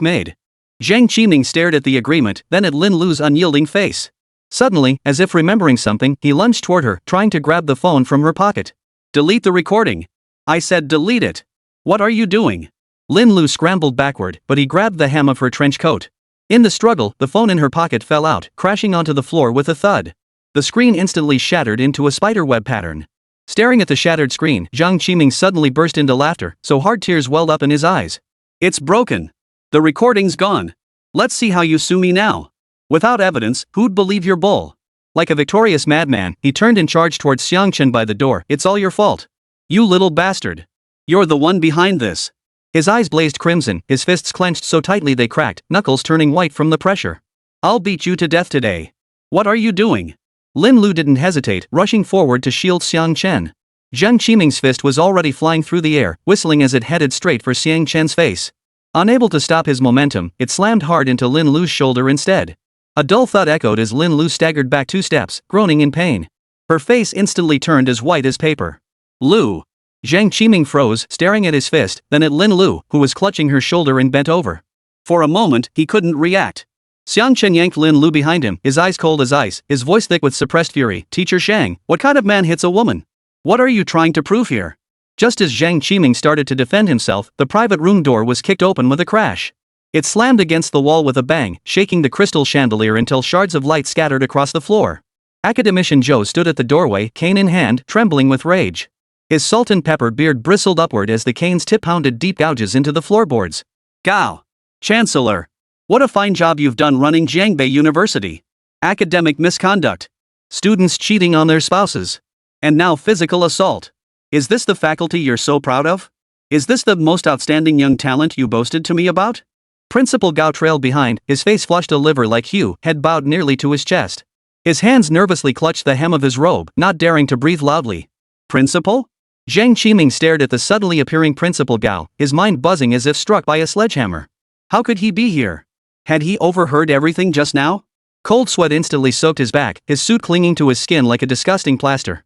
made. Jiang Qiming stared at the agreement, then at Lin Lu's unyielding face. Suddenly, as if remembering something, he lunged toward her, trying to grab the phone from her pocket. Delete the recording. I said delete it. What are you doing? Lin Lu scrambled backward, but he grabbed the hem of her trench coat. In the struggle, the phone in her pocket fell out, crashing onto the floor with a thud. The screen instantly shattered into a spiderweb pattern. Staring at the shattered screen, Jiang Qiming suddenly burst into laughter, so hard tears welled up in his eyes. It's broken. The recording's gone. Let's see how you sue me now. Without evidence, who'd believe your bull? Like a victorious madman, he turned and charged towards Xiang Chen by the door. It's all your fault. You little bastard. You're the one behind this. His eyes blazed crimson, his fists clenched so tightly they cracked, knuckles turning white from the pressure. I'll beat you to death today. What are you doing? Lin Lu didn't hesitate, rushing forward to shield Xiang Chen. Jiang Qiming's fist was already flying through the air, whistling as it headed straight for Xiang Chen's face. Unable to stop his momentum, it slammed hard into Lin Lu's shoulder instead. A dull thud echoed as Lin Lu staggered back 2 steps, groaning in pain. Her face instantly turned as white as paper. Lu. Zhang Qiming froze, staring at his fist, then at Lin Lu, who was clutching her shoulder and bent over. For a moment, he couldn't react. Xiang Chen yanked Lin Lu behind him, his eyes cold as ice, his voice thick with suppressed fury. Teacher Shang, what kind of man hits a woman? What are you trying to prove here? Just as Zhang Qiming started to defend himself, the private room door was kicked open with a crash. It slammed against the wall with a bang, shaking the crystal chandelier until shards of light scattered across the floor. Academician Zhou stood at the doorway, cane in hand, trembling with rage. His salt and pepper beard bristled upward as the cane's tip pounded deep gouges into the floorboards. Gao. Chancellor. What a fine job you've done running Jiangbei University. Academic misconduct. Students cheating on their spouses. And now physical assault. Is this the faculty you're so proud of? Is this the most outstanding young talent you boasted to me about? Principal Gao trailed behind, his face flushed a liver-like hue, head bowed nearly to his chest. His hands nervously clutched the hem of his robe, not daring to breathe loudly. Principal? Zhang Qiming stared at the suddenly appearing Principal Gao, his mind buzzing as if struck by a sledgehammer. How could he be here? Had he overheard everything just now? Cold sweat instantly soaked his back, his suit clinging to his skin like a disgusting plaster.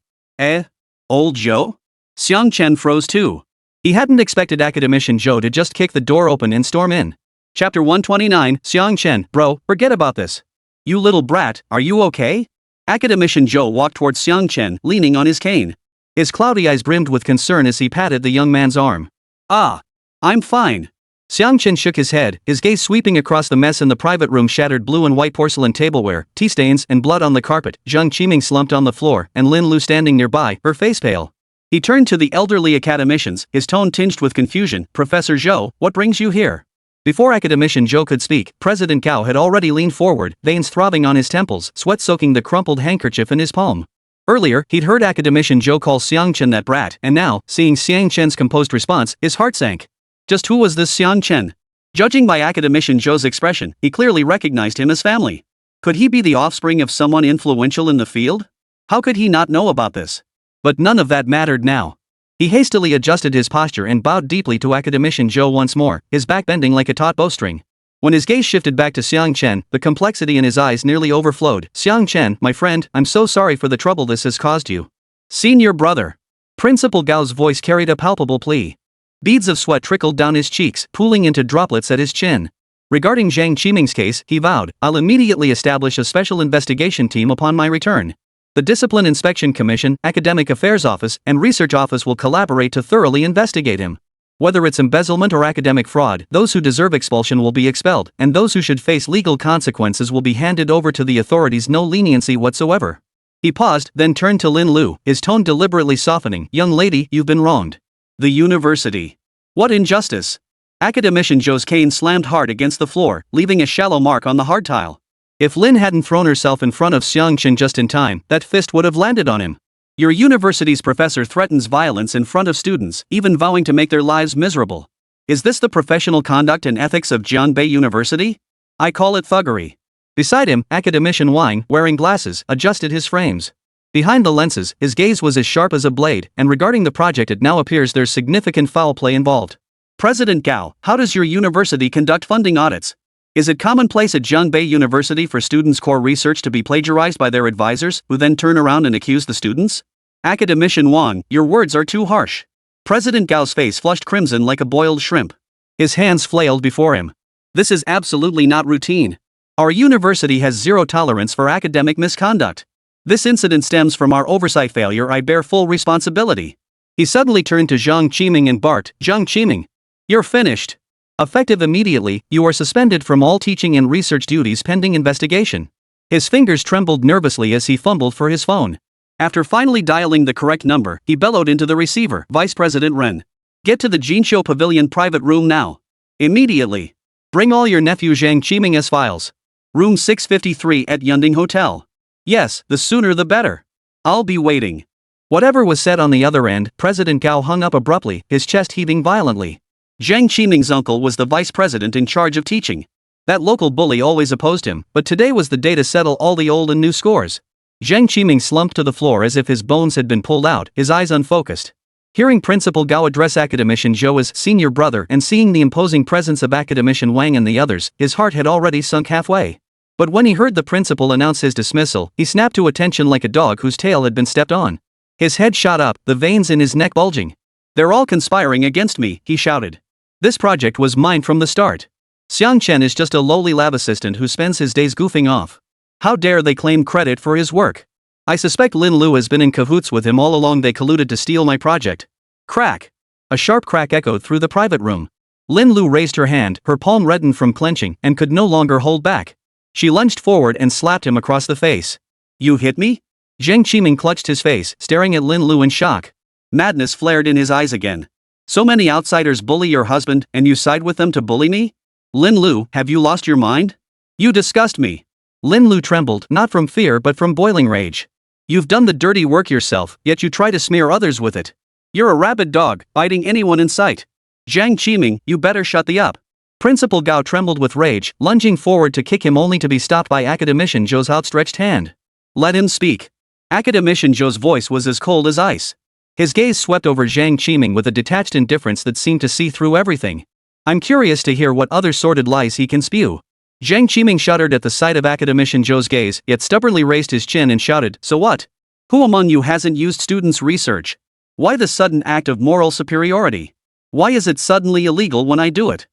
Old Zhou? Xiang Chen froze too. He hadn't expected Academician Zhou to just kick the door open and storm in. Chapter 129, Xiang Chen, bro, forget about this. You little brat, are you okay? Academician Zhou walked towards Xiang Chen, leaning on his cane. His cloudy eyes brimmed with concern as he patted the young man's arm. I'm fine. Xiang Chen shook his head, his gaze sweeping across the mess in the private room, shattered blue and white porcelain tableware, tea stains and blood on the carpet, Zhang Qiming slumped on the floor, and Lin Lu standing nearby, her face pale. He turned to the elderly academicians, his tone tinged with confusion. Professor Zhou, what brings you here? Before Academician Zhou could speak, President Gao had already leaned forward, veins throbbing on his temples, sweat soaking the crumpled handkerchief in his palm. Earlier, he'd heard Academician Zhou call Xiang Chen that brat, and now, seeing Xiang Chen's composed response, his heart sank. Just who was this Xiang Chen? Judging by Academician Zhou's expression, he clearly recognized him as family. Could he be the offspring of someone influential in the field? How could he not know about this? But none of that mattered now. He hastily adjusted his posture and bowed deeply to Academician Zhou once more, his back bending like a taut bowstring. When his gaze shifted back to Xiang Chen, the complexity in his eyes nearly overflowed. Xiang Chen, my friend, I'm so sorry for the trouble this has caused you. Senior brother. Principal Gao's voice carried a palpable plea. Beads of sweat trickled down his cheeks, pooling into droplets at his chin. Regarding Zhang Qiming's case, he vowed, I'll immediately establish a special investigation team upon my return. The Discipline Inspection Commission, Academic Affairs Office, and Research Office will collaborate to thoroughly investigate him. Whether it's embezzlement or academic fraud, those who deserve expulsion will be expelled, and those who should face legal consequences will be handed over to the authorities, no leniency whatsoever. He paused, then turned to Lin Lu, his tone deliberately softening. Young lady, you've been wronged. The university. What injustice! Academician Zhou's cane slammed hard against the floor, leaving a shallow mark on the hard tile. If Lin hadn't thrown herself in front of Xiang Chen just in time, that fist would have landed on him. Your university's professor threatens violence in front of students, even vowing to make their lives miserable. Is this the professional conduct and ethics of Jiangbei University? I call it thuggery. Beside him, Academician Wang, wearing glasses, adjusted his frames. Behind the lenses, his gaze was as sharp as a blade, and regarding the project it now appears there's significant foul play involved. President Gao, how does your university conduct funding audits? Is it commonplace at Jiangbei University for students' core research to be plagiarized by their advisors, who then turn around and accuse the students? Academician Wang, your words are too harsh. President Gao's face flushed crimson like a boiled shrimp. His hands flailed before him. This is absolutely not routine. Our university has zero tolerance for academic misconduct. This incident stems from our oversight failure. I bear full responsibility. He suddenly turned to Zhang Qiming and barked, Zhang Qiming. You're finished. Effective immediately, you are suspended from all teaching and research duties pending investigation. His fingers trembled nervously as he fumbled for his phone. After finally dialing the correct number, he bellowed into the receiver, Vice President Ren. Get to the Jinsho Pavilion private room now. Immediately. Bring all your nephew Zhang Qiming's files. Room 653 at Yunding Hotel. Yes, the sooner the better. I'll be waiting. Whatever was said on the other end, President Gao hung up abruptly, his chest heaving violently. Zhang Qiming's uncle was the vice president in charge of teaching. That local bully always opposed him, but today was the day to settle all the old and new scores. Zhang Qiming slumped to the floor as if his bones had been pulled out, his eyes unfocused. Hearing Principal Gao address Academician Zhou as senior brother and seeing the imposing presence of Academician Wang and the others, his heart had already sunk halfway. But when he heard the principal announce his dismissal, he snapped to attention like a dog whose tail had been stepped on. His head shot up, the veins in his neck bulging. "They're all conspiring against me," he shouted. "This project was mine from the start. Xiang Chen is just a lowly lab assistant who spends his days goofing off. How dare they claim credit for his work? I suspect Lin Lu has been in cahoots with him all along. They colluded to steal my project." Crack! A sharp crack echoed through the private room. Lin Lu raised her hand, her palm reddened from clenching, and could no longer hold back. She lunged forward and slapped him across the face. "You hit me?" Zhang Qiming clutched his face, staring at Lin Lu in shock. Madness flared in his eyes again. "So many outsiders bully your husband, and you side with them to bully me? Lin Lu, have you lost your mind? You disgust me." Lin Lu trembled, not from fear but from boiling rage. "You've done the dirty work yourself, yet you try to smear others with it. You're a rabid dog, biting anyone in sight. Zhang Qiming, you better shut the up." Principal Gao trembled with rage, lunging forward to kick him only to be stopped by Academician Zhou's outstretched hand. "Let him speak." Academician Zhou's voice was as cold as ice. His gaze swept over Zhang Qiming with a detached indifference that seemed to see through everything. "I'm curious to hear what other sordid lies he can spew." Zhang Qiming shuddered at the sight of Academician Zhou's gaze, yet stubbornly raised his chin and shouted, "So what? Who among you hasn't used students' research? Why the sudden act of moral superiority? Why is it suddenly illegal when I do it?"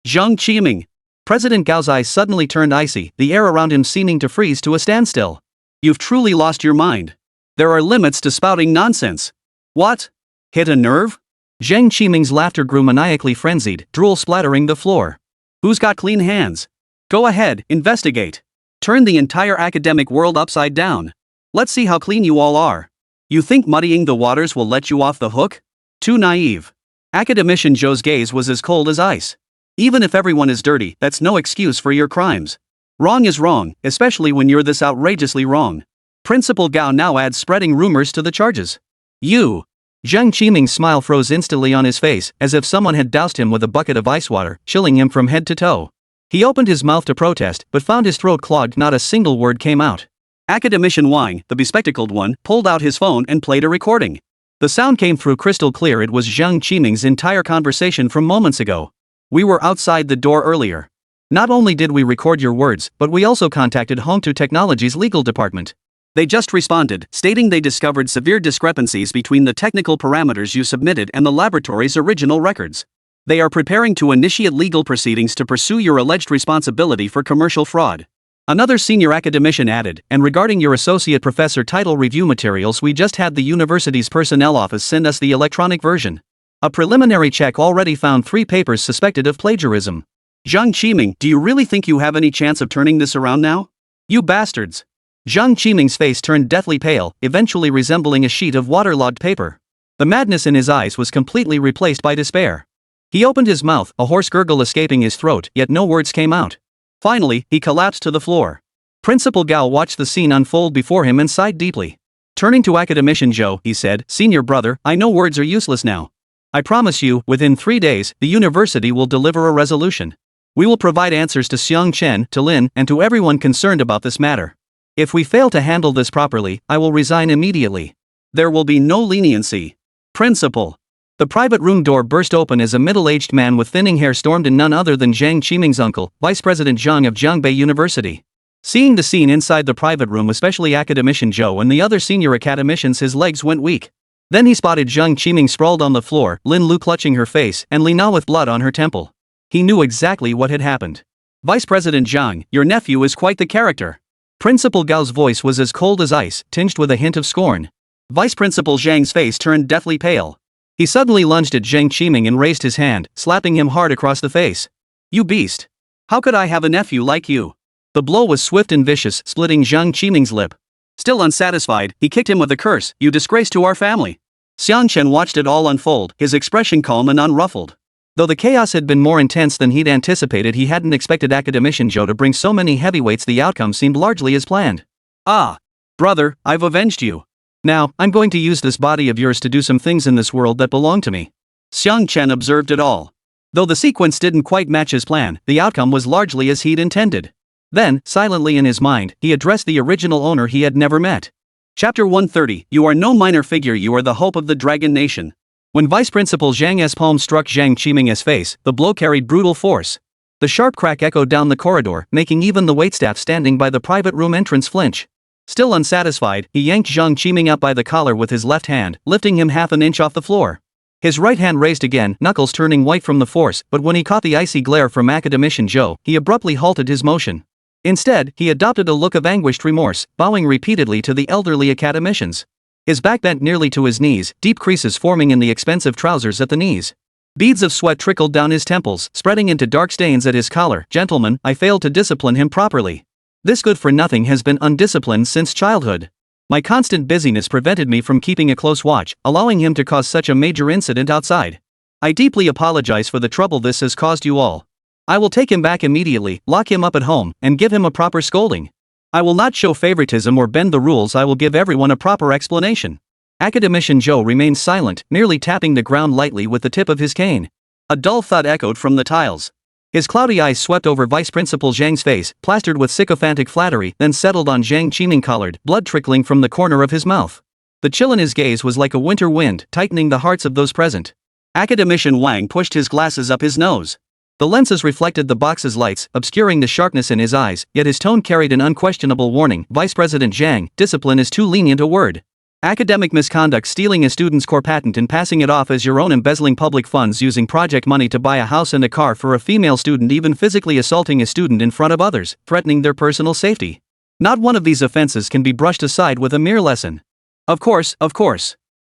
Zhang Qiming. President Gao's eyes suddenly turned icy, the air around him seeming to freeze to a standstill. "You've truly lost your mind. There are limits to spouting nonsense." "What? Hit a nerve?" Zhang Qiming's laughter grew maniacally frenzied, drool splattering the floor. "Who's got clean hands? Go ahead, investigate. Turn the entire academic world upside down. Let's see how clean you all are. You think muddying the waters will let you off the hook? Too naive." Academician Zhou's gaze was as cold as ice. "Even if everyone is dirty, that's no excuse for your crimes. Wrong is wrong, especially when you're this outrageously wrong." Principal Gao now adds spreading rumors to the charges. "You." Zhang Qiming's smile froze instantly on his face, as if someone had doused him with a bucket of ice water, chilling him from head to toe. He opened his mouth to protest, but found his throat clogged. Not a single word came out. Academician Wang, the bespectacled one, pulled out his phone and played a recording. The sound came through crystal clear. It was Zhang Qiming's entire conversation from moments ago. "We were outside the door earlier. Not only did we record your words, but we also contacted Hongtu Technology's legal department. They just responded, stating they discovered severe discrepancies between the technical parameters you submitted and the laboratory's original records. They are preparing to initiate legal proceedings to pursue your alleged responsibility for commercial fraud." Another senior academician added, "And regarding your associate professor title review materials, we just had the university's personnel office send us the electronic version. A preliminary check already found 3 papers suspected of plagiarism." "Zhang Qiming, do you really think you have any chance of turning this around now? You bastards." Zhang Qiming's face turned deathly pale, eventually resembling a sheet of waterlogged paper. The madness in his eyes was completely replaced by despair. He opened his mouth, a hoarse gurgle escaping his throat, yet no words came out. Finally, he collapsed to the floor. Principal Gao watched the scene unfold before him and sighed deeply. Turning to Academician Zhou, he said, "Senior brother, I know words are useless now. I promise you, within 3 days, the university will deliver a resolution. We will provide answers to Xiang Chen, to Lin, and to everyone concerned about this matter. If we fail to handle this properly, I will resign immediately. There will be no leniency. Principal." The private room door burst open as a middle-aged man with thinning hair stormed in, none other than Zhang Qiming's uncle, Vice President Zhang of Jiangbei University. Seeing the scene inside the private room, especially Academician Zhou and the other senior academicians, his legs went weak. Then he spotted Zhang Qiming sprawled on the floor, Lin Lu clutching her face, and Li Na with blood on her temple. He knew exactly what had happened. "Vice President Zhang, your nephew is quite the character." Principal Gao's voice was as cold as ice, tinged with a hint of scorn. Vice Principal Zhang's face turned deathly pale. He suddenly lunged at Zhang Qiming and raised his hand, slapping him hard across the face. "You beast! How could I have a nephew like you?" The blow was swift and vicious, splitting Zhang Qiming's lip. Still unsatisfied, he kicked him with a curse, "You disgrace to our family." Xiang Chen watched it all unfold, his expression calm and unruffled. Though the chaos had been more intense than he'd anticipated, he hadn't expected Academician Zhou to bring so many heavyweights. The outcome seemed largely as planned. "Ah! Brother, I've avenged you. Now, I'm going to use this body of yours to do some things in this world that belong to me." Xiang Chen observed it all. Though the sequence didn't quite match his plan, the outcome was largely as he'd intended. Then, silently in his mind, he addressed the original owner he had never met. Chapter 130, "You are no minor figure, you are the hope of the Dragon Nation." When Vice Principal Zhang's palm struck Zhang Qiming's face, the blow carried brutal force. The The sharp crack echoed down the corridor, making even the waitstaff standing by the private room entrance flinch. Still unsatisfied, he yanked Xiang Chen up by the collar with his left hand, lifting him half an inch off the floor. His right hand raised again, knuckles turning white from the force, but when he caught the icy glare from Academician Zhou, he abruptly halted his motion. Instead, he adopted a look of anguished remorse, bowing repeatedly to the elderly academicians. His back bent nearly to his knees, deep creases forming in the expensive trousers at the knees. Beads of sweat trickled down his temples, spreading into dark stains at his collar. Gentlemen, I failed to discipline him properly. This good-for-nothing has been undisciplined since childhood. My constant busyness prevented me from keeping a close watch, allowing him to cause such a major incident outside. I deeply apologize for the trouble this has caused you all. I will take him back immediately, lock him up at home, and give him a proper scolding. I will not show favoritism or bend the rules. I will give everyone a proper explanation. Academician Zhou remained silent, merely tapping the ground lightly with the tip of his cane. A dull thud echoed from the tiles. His cloudy eyes swept over Vice Principal Zhang's face, plastered with sycophantic flattery, then settled on Xiang Chen, collared, blood trickling from the corner of his mouth. The chill in his gaze was like a winter wind, tightening the hearts of those present. Academician Wang pushed his glasses up his nose. The lenses reflected the box's lights, obscuring the sharpness in his eyes, yet his tone carried an unquestionable warning. Vice President Zhang, discipline is too lenient a word. Academic misconduct, stealing a student's core patent and passing it off as your own, embezzling public funds, using project money to buy a house and a car for a female student, even physically assaulting a student in front of others, threatening their personal safety. Not one of these offenses can be brushed aside with a mere lesson. Of course.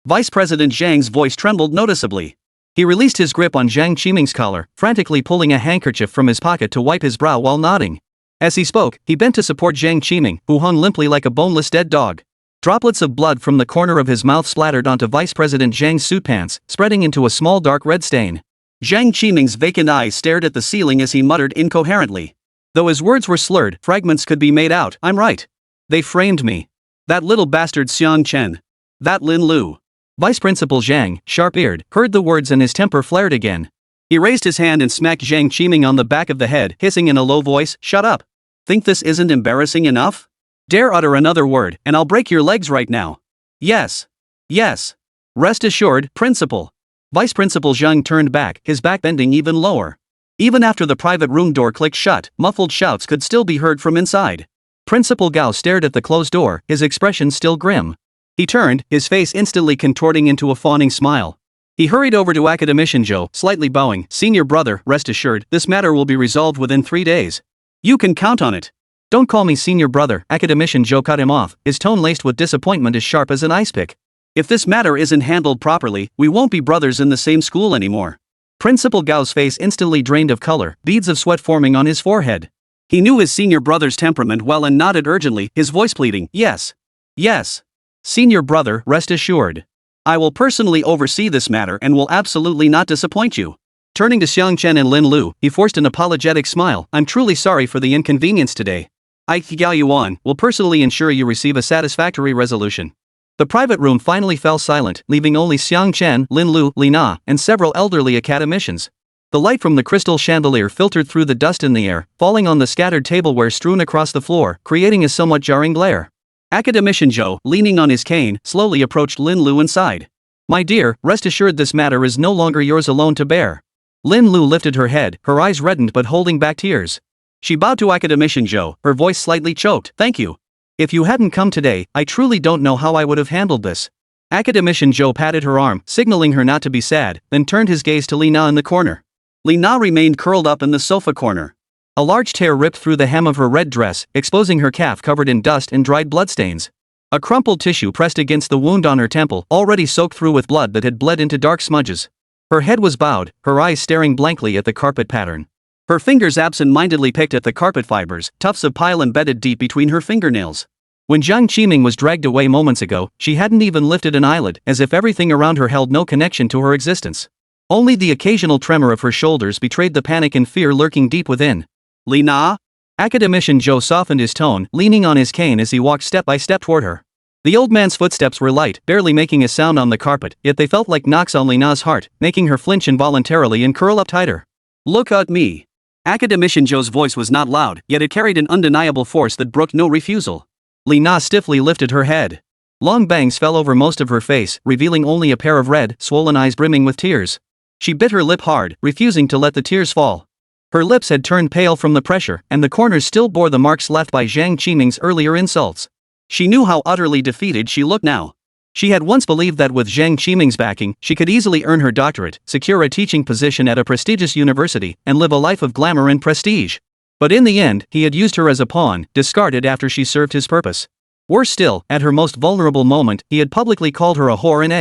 Vice President Zhang's voice trembled noticeably. He released his grip on Xiang Chen's collar, frantically pulling a handkerchief from his pocket to wipe his brow while nodding. As he spoke, he bent to support Xiang Chen, who hung limply like a boneless dead dog. Droplets of blood from the corner of his mouth splattered onto Vice President Zhang's suit pants, spreading into a small dark red stain. Xiang Chen's vacant eyes stared at the ceiling as he muttered incoherently. Though his words were slurred, fragments could be made out. I'm right. They framed me. That little bastard Xiang Chen. That Lin Lu. Vice Principal Zhang, sharp-eared, heard the words and his temper flared again. He raised his hand and smacked Xiang Chen on the back of the head, hissing in a low voice, "Shut up. Think this isn't embarrassing enough? Dare utter another word, and I'll break your legs right now." Yes. Rest assured, Principal. Vice Principal Zhang turned back, his back bending even lower. Even after the private room door clicked shut, muffled shouts could still be heard from inside. Principal Gao stared at the closed door, his expression still grim. He turned, his face instantly contorting into a fawning smile. He hurried over to Academician Zhou, slightly bowing. "Senior brother, rest assured, this matter will be resolved within 3 days. You can count on it." "Don't call me senior brother," Academician Zhou cut him off, his tone laced with disappointment as sharp as an ice pick. "If this matter isn't handled properly, we won't be brothers in the same school anymore." Principal Gao's face instantly drained of color, beads of sweat forming on his forehead. He knew his senior brother's temperament well and nodded urgently, his voice pleading, Yes. Senior brother, rest assured. I will personally oversee this matter and will absolutely not disappoint you." Turning to Xiang Chen and Lin Lu, he forced an apologetic smile. "I'm truly sorry for the inconvenience today. I, Gao Yuan, will personally ensure you receive a satisfactory resolution." The private room finally fell silent, leaving only Xiang Chen, Lin Lu, Li Na, and several elderly academicians. The light from the crystal chandelier filtered through the dust in the air, falling on the scattered tableware strewn across the floor, creating a somewhat jarring glare. Academician Zhou, leaning on his cane, slowly approached Lin Lu inside. "My dear, rest assured this matter is no longer yours alone to bear." Lin Lu lifted her head, her eyes reddened but holding back tears. She bowed to Academician Zhou, her voice slightly choked. "Thank you. If you hadn't come today, I truly don't know how I would have handled this." Academician Zhou patted her arm, signaling her not to be sad, then turned his gaze to Li Na in the corner. Li Na remained curled up in the sofa corner. A large tear ripped through the hem of her red dress, exposing her calf covered in dust and dried bloodstains. A crumpled tissue pressed against the wound on her temple, already soaked through with blood that had bled into dark smudges. Her head was bowed, her eyes staring blankly at the carpet pattern. Her fingers absent-mindedly picked at the carpet fibers, tufts of pile embedded deep between her fingernails. When Xiang Chen was dragged away moments ago, she hadn't even lifted an eyelid, as if everything around her held no connection to her existence. Only the occasional tremor of her shoulders betrayed the panic and fear lurking deep within. "Li Na?" Academician Zhou softened his tone, leaning on his cane as he walked step by step toward her. The old man's footsteps were light, barely making a sound on the carpet, yet they felt like knocks on Li Na's heart, making her flinch involuntarily and curl up tighter. "Look at me." Academician Zhou's voice was not loud, yet it carried an undeniable force that brooked no refusal. Li Na stiffly lifted her head. Long bangs fell over most of her face, revealing only a pair of red, swollen eyes brimming with tears. She bit her lip hard, refusing to let the tears fall. Her lips had turned pale from the pressure, and the corners still bore the marks left by Zhang Qiming's earlier insults. She knew how utterly defeated she looked now. She had once believed that with Zhang Qiming's backing, she could easily earn her doctorate, secure a teaching position at a prestigious university, and live a life of glamour and prestige. But in the end, he had used her as a pawn, discarded after she served his purpose. Worse still, at her most vulnerable moment, he had publicly called her a whore and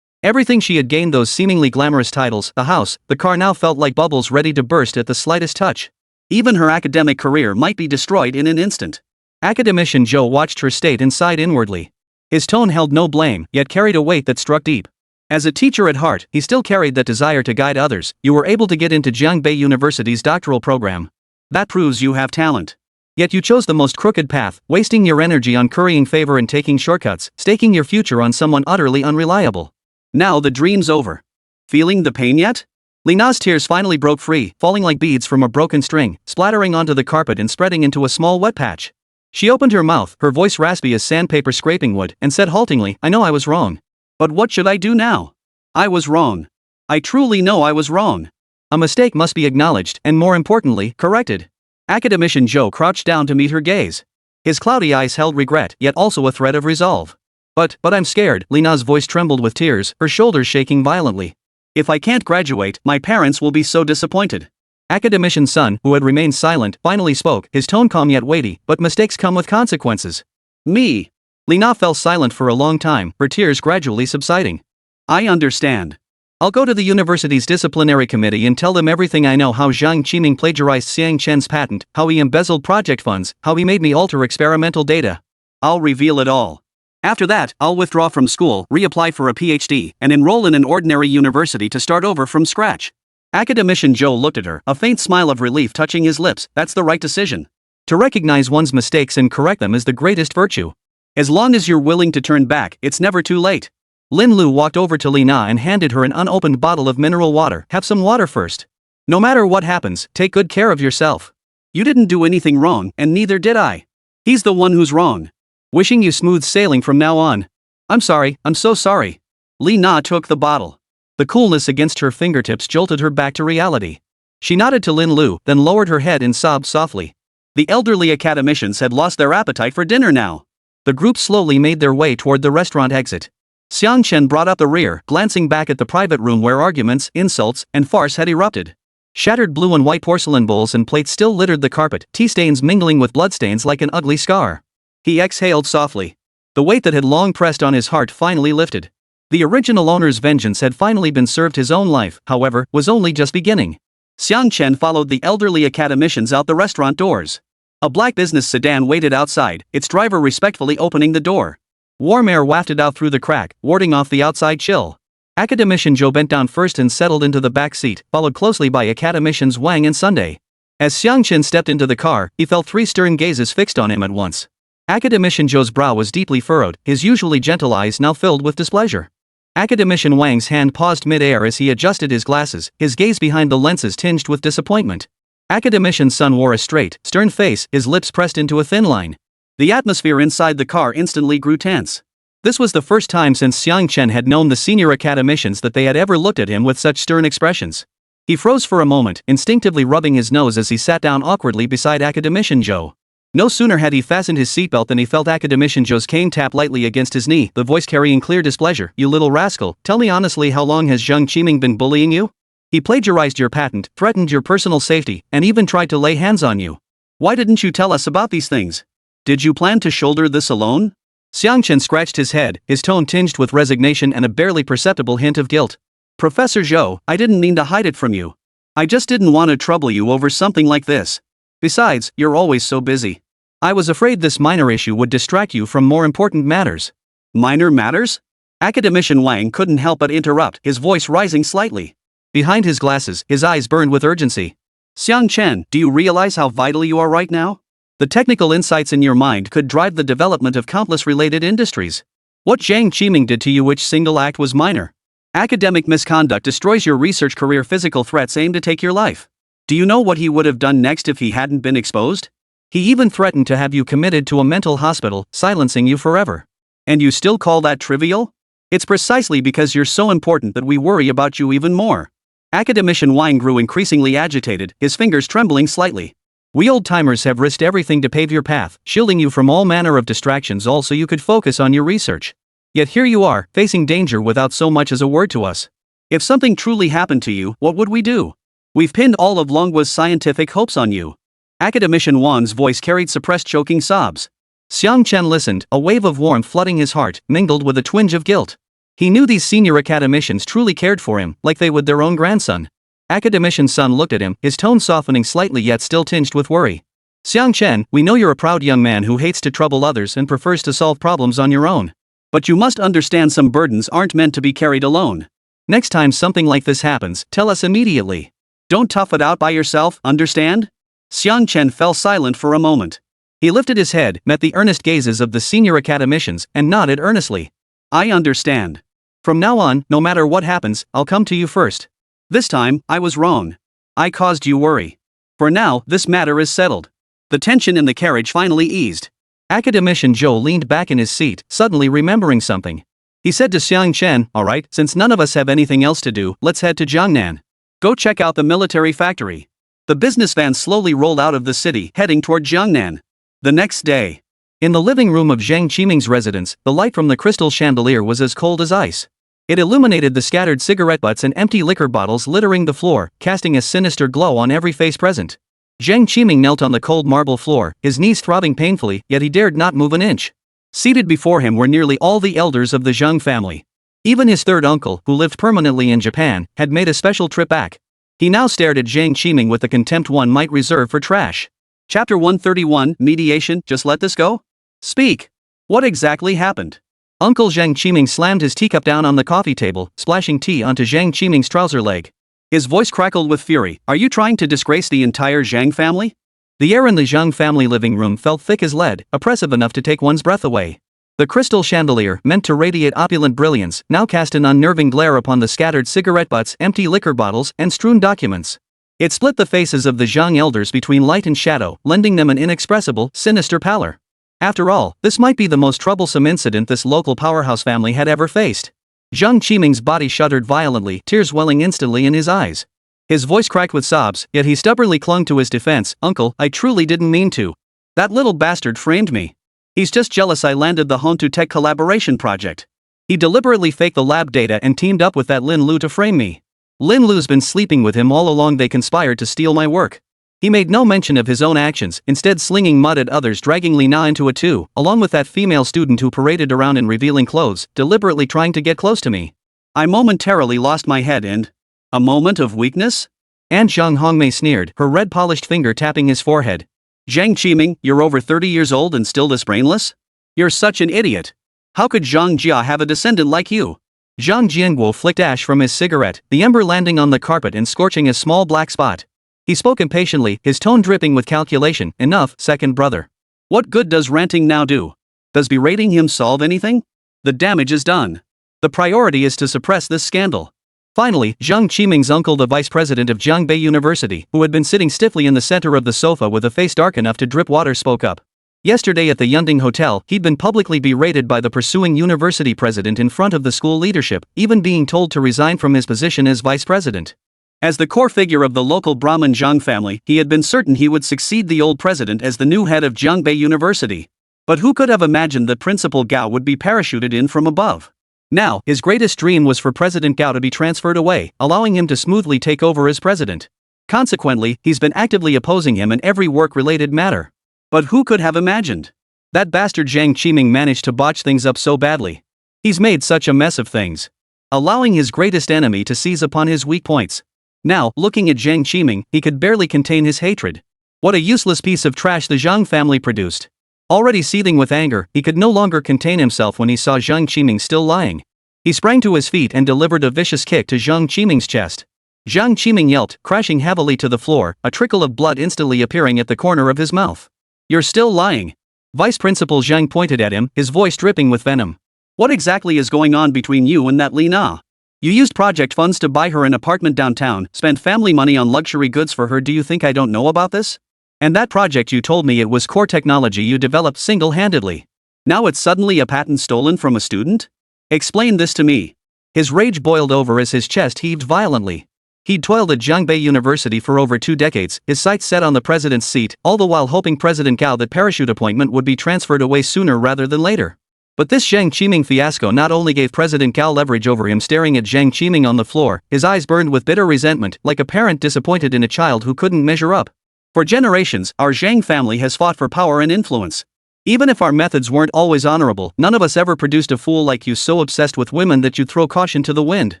everything she had gained, those seemingly glamorous titles, the house, the car, now felt like bubbles ready to burst at the slightest touch. Even her academic career might be destroyed in an instant. Academician Zhou watched her state and sighed inwardly. His tone held no blame, yet carried a weight that struck deep. As a teacher at heart, he still carried that desire to guide others. You were able to get into Jiangbei University's doctoral program. That proves you have talent. Yet you chose the most crooked path, wasting your energy on currying favor and taking shortcuts, staking your future on someone utterly unreliable. Now the dream's over. Feeling the pain yet? Lina's tears finally broke free, falling like beads from a broken string, splattering onto the carpet and spreading into a small wet patch. She opened her mouth, her voice raspy as sandpaper scraping wood, and said haltingly, I know I was wrong. But what should I do now? I was wrong. I truly know I was wrong. A mistake must be acknowledged, and more importantly, corrected. Academician Zhou crouched down to meet her gaze. His cloudy eyes held regret, yet also a thread of resolve. But I'm scared. Lina's voice trembled with tears, her shoulders shaking violently. If I can't graduate, my parents will be so disappointed. Academician's son, who had remained silent, finally spoke, his tone calm yet weighty, but mistakes come with consequences. Me. Lina fell silent for a long time, her tears gradually subsiding. I understand. I'll go to the university's disciplinary committee and tell them everything I know, how Zhang Qiming plagiarized Xiang Chen's patent, how he embezzled project funds, how he made me alter experimental data. I'll reveal it all. After that, I'll withdraw from school, reapply for a PhD, and enroll in an ordinary university to start over from scratch. Academician Zhou looked at her, a faint smile of relief touching his lips. That's the right decision. To recognize one's mistakes and correct them is the greatest virtue. As long as you're willing to turn back, it's never too late. Lin Lu walked over to Lina and handed her an unopened bottle of mineral water. Have some water first. No matter what happens, take good care of yourself. You didn't do anything wrong, and neither did I. He's the one who's wrong. Wishing you smooth sailing from now on. I'm sorry, I'm so sorry. Li Na took the bottle. The coolness against her fingertips jolted her back to reality. She nodded to Lin Lu, then lowered her head and sobbed softly. The elderly academicians had lost their appetite for dinner now. The group slowly made their way toward the restaurant exit. Xiang Chen brought up the rear, glancing back at the private room where arguments, insults, and farce had erupted. Shattered blue and white porcelain bowls and plates still littered the carpet, tea stains mingling with bloodstains like an ugly scar. He exhaled softly. The weight that had long pressed on his heart finally lifted. The original owner's vengeance had finally been served. His own life, however, was only just beginning. Xiang Chen followed the elderly academicians out the restaurant doors. A black business sedan waited outside, its driver respectfully opening the door. Warm air wafted out through the crack, warding off the outside chill. Academician Zhou bent down first and settled into the back seat, followed closely by academicians Wang and Sunday. As Xiang Chen stepped into the car, he felt three stern gazes fixed on him at once. Academician Zhou's brow was deeply furrowed, his usually gentle eyes now filled with displeasure. Academician Wang's hand paused mid-air as he adjusted his glasses, his gaze behind the lenses tinged with disappointment. Academician's son wore a straight, stern face, his lips pressed into a thin line. The atmosphere inside the car instantly grew tense. This was the first time since Xiang Chen had known the senior academicians that they had ever looked at him with such stern expressions. He froze for a moment, instinctively rubbing his nose as he sat down awkwardly beside Academician Zhou. No sooner had he fastened his seatbelt than he felt Academician Zhou's cane tap lightly against his knee, the voice carrying clear displeasure. You little rascal, tell me honestly, how long has Zhang Qiming been bullying you? He plagiarized your patent, threatened your personal safety, and even tried to lay hands on you. Why didn't you tell us about these things? Did you plan to shoulder this alone? Xiang Chen scratched his head, his tone tinged with resignation and a barely perceptible hint of guilt. Professor Zhou, I didn't mean to hide it from you. I just didn't want to trouble you over something like this. Besides, you're always so busy. I was afraid this minor issue would distract you from more important matters. Minor matters? Academician Wang couldn't help but interrupt, his voice rising slightly. Behind his glasses, his eyes burned with urgency. Xiang Chen, do you realize how vital you are right now? The technical insights in your mind could drive the development of countless related industries. What Zhang Qiming did to you, which single act was minor? Academic misconduct destroys your research career. Physical threats aim to take your life. Do you know what he would have done next if he hadn't been exposed? He even threatened to have you committed to a mental hospital, silencing you forever. And you still call that trivial? It's precisely because you're so important that we worry about you even more. Academician Wang grew increasingly agitated, his fingers trembling slightly. We old-timers have risked everything to pave your path, shielding you from all manner of distractions all so you could focus on your research. Yet here you are, facing danger without so much as a word to us. If something truly happened to you, what would we do? We've pinned all of Longhua's scientific hopes on you. Academician Wang's voice carried suppressed choking sobs. Xiang Chen listened, a wave of warmth flooding his heart, mingled with a twinge of guilt. He knew these senior academicians truly cared for him, like they would their own grandson. Academician's son looked at him, his tone softening slightly yet still tinged with worry. Xiang Chen, we know you're a proud young man who hates to trouble others and prefers to solve problems on your own. But you must understand some burdens aren't meant to be carried alone. Next time something like this happens, tell us immediately. Don't tough it out by yourself, understand? Xiang Chen fell silent for a moment. He lifted his head, met the earnest gazes of the senior academicians, and nodded earnestly. I understand. From now on, no matter what happens, I'll come to you first. This time, I was wrong. I caused you worry. For now, this matter is settled. The tension in the carriage finally eased. Academician Zhou leaned back in his seat, suddenly remembering something. He said to Xiang Chen, alright, since none of us have anything else to do, let's head to Jiangnan. Go check out the military factory. The business van slowly rolled out of the city, heading toward Jiangnan. The next day. In the living room of Zhang Qiming's residence, the light from the crystal chandelier was as cold as ice. It illuminated the scattered cigarette butts and empty liquor bottles littering the floor, casting a sinister glow on every face present. Zhang Qiming knelt on the cold marble floor, his knees throbbing painfully, yet he dared not move an inch. Seated before him were nearly all the elders of the Zhang family. Even his third uncle, who lived permanently in Japan, had made a special trip back. He now stared at Zhang Qiming with the contempt one might reserve for trash. Chapter 131, Mediation, just let this go? Speak. What exactly happened? Uncle Zhang Qiming slammed his teacup down on the coffee table, splashing tea onto Zhang Qiming's trouser leg. His voice crackled with fury. Are you trying to disgrace the entire Zhang family? The air in the Zhang family living room felt thick as lead, oppressive enough to take one's breath away. The crystal chandelier, meant to radiate opulent brilliance, now cast an unnerving glare upon the scattered cigarette butts, empty liquor bottles, and strewn documents. It split the faces of the Zhang elders between light and shadow, lending them an inexpressible, sinister pallor. After all, this might be the most troublesome incident this local powerhouse family had ever faced. Zhang Qiming's body shuddered violently, tears welling instantly in his eyes. His voice cracked with sobs, yet he stubbornly clung to his defense. Uncle, I truly didn't mean to. That little bastard framed me. He's just jealous I landed the Hontu Tech collaboration project. He deliberately faked the lab data and teamed up with that Lin Lu to frame me. Lin Lu's been sleeping with him all along. They conspired to steal my work. He made no mention of his own actions, instead slinging mud at others, dragging Li Na into it too, along with that female student who paraded around in revealing clothes, deliberately trying to get close to me. I momentarily lost my head and... a moment of weakness? Aunt Zhang Hongmei sneered, her red-polished finger tapping his forehead. Zhang Qiming, you're over 30 years old and still this brainless? You're such an idiot. How could Zhang Jia have a descendant like you? Zhang Jianguo flicked ash from his cigarette, the ember landing on the carpet and scorching a small black spot. He spoke impatiently, his tone dripping with calculation. Enough, second brother. What good does ranting now do? Does berating him solve anything? The damage is done. The priority is to suppress this scandal. Finally, Zhang Qiming's uncle, the vice president of Jiangbei University, who had been sitting stiffly in the center of the sofa with a face dark enough to drip water, spoke up. Yesterday at the Yunding Hotel, he'd been publicly berated by the pursuing university president in front of the school leadership, even being told to resign from his position as vice president. As the core figure of the local Brahmin Zhang family, he had been certain he would succeed the old president as the new head of Jiangbei University. But who could have imagined that Principal Gao would be parachuted in from above? Now, his greatest dream was for President Gao to be transferred away, allowing him to smoothly take over as president. Consequently, he's been actively opposing him in every work-related matter. But who could have imagined? That bastard Zhang Qiming managed to botch things up so badly. He's made such a mess of things, allowing his greatest enemy to seize upon his weak points. Now, looking at Zhang Qiming, he could barely contain his hatred. What a useless piece of trash the Zhang family produced. Already seething with anger, he could no longer contain himself when he saw Zhang Qiming still lying. He sprang to his feet and delivered a vicious kick to Zhang Qiming's chest. Zhang Qiming yelped, crashing heavily to the floor, a trickle of blood instantly appearing at the corner of his mouth. You're still lying. Vice Principal Zhang pointed at him, his voice dripping with venom. What exactly is going on between you and that Li Na? You used project funds to buy her an apartment downtown, spent family money on luxury goods for her. Do you think I don't know about this? And that project, you told me it was core technology you developed single-handedly. Now it's suddenly a patent stolen from a student? Explain this to me. His rage boiled over as his chest heaved violently. He'd toiled at Jiangbei University for over 2 decades, his sights set on the president's seat, all the while hoping President Gao that parachute appointment would be transferred away sooner rather than later. But this Zhang Qiming fiasco not only gave President Gao leverage over him staring at Zhang Qiming on the floor, his eyes burned with bitter resentment, like a parent disappointed in a child who couldn't measure up. For generations, our Zhang family has fought for power and influence. Even if our methods weren't always honorable, none of us ever produced a fool like you so obsessed with women that you'd throw caution to the wind.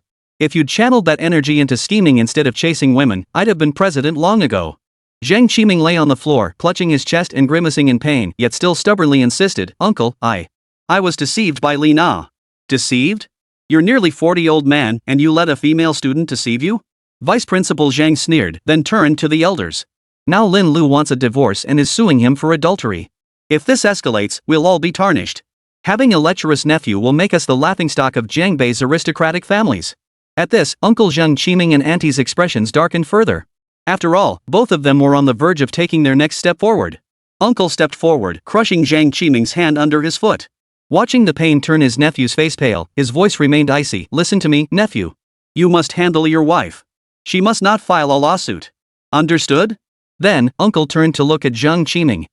If you'd channeled that energy into scheming instead of chasing women, I'd have been president long ago. Zhang Qiming lay on the floor, clutching his chest and grimacing in pain, yet still stubbornly insisted, "Uncle, I was deceived by Li Na." "Deceived? You're nearly 40 old man, and you let a female student deceive you?" Vice Principal Zhang sneered, then turned to the elders. "Now Lin Lu wants a divorce and is suing him for adultery. If this escalates, we'll all be tarnished. Having a lecherous nephew will make us the laughingstock of Jiangbei's aristocratic families." At this, Uncle Zhang Qiming and Auntie's expressions darkened further. After all, both of them were on the verge of taking their next step forward. Uncle stepped forward, crushing Zhang Qiming's hand under his foot. Watching the pain turn his nephew's face pale, his voice remained icy. "Listen to me, nephew. You must handle your wife. She must not file a lawsuit. Understood?" Then, Uncle turned to look at Zhang Qiming.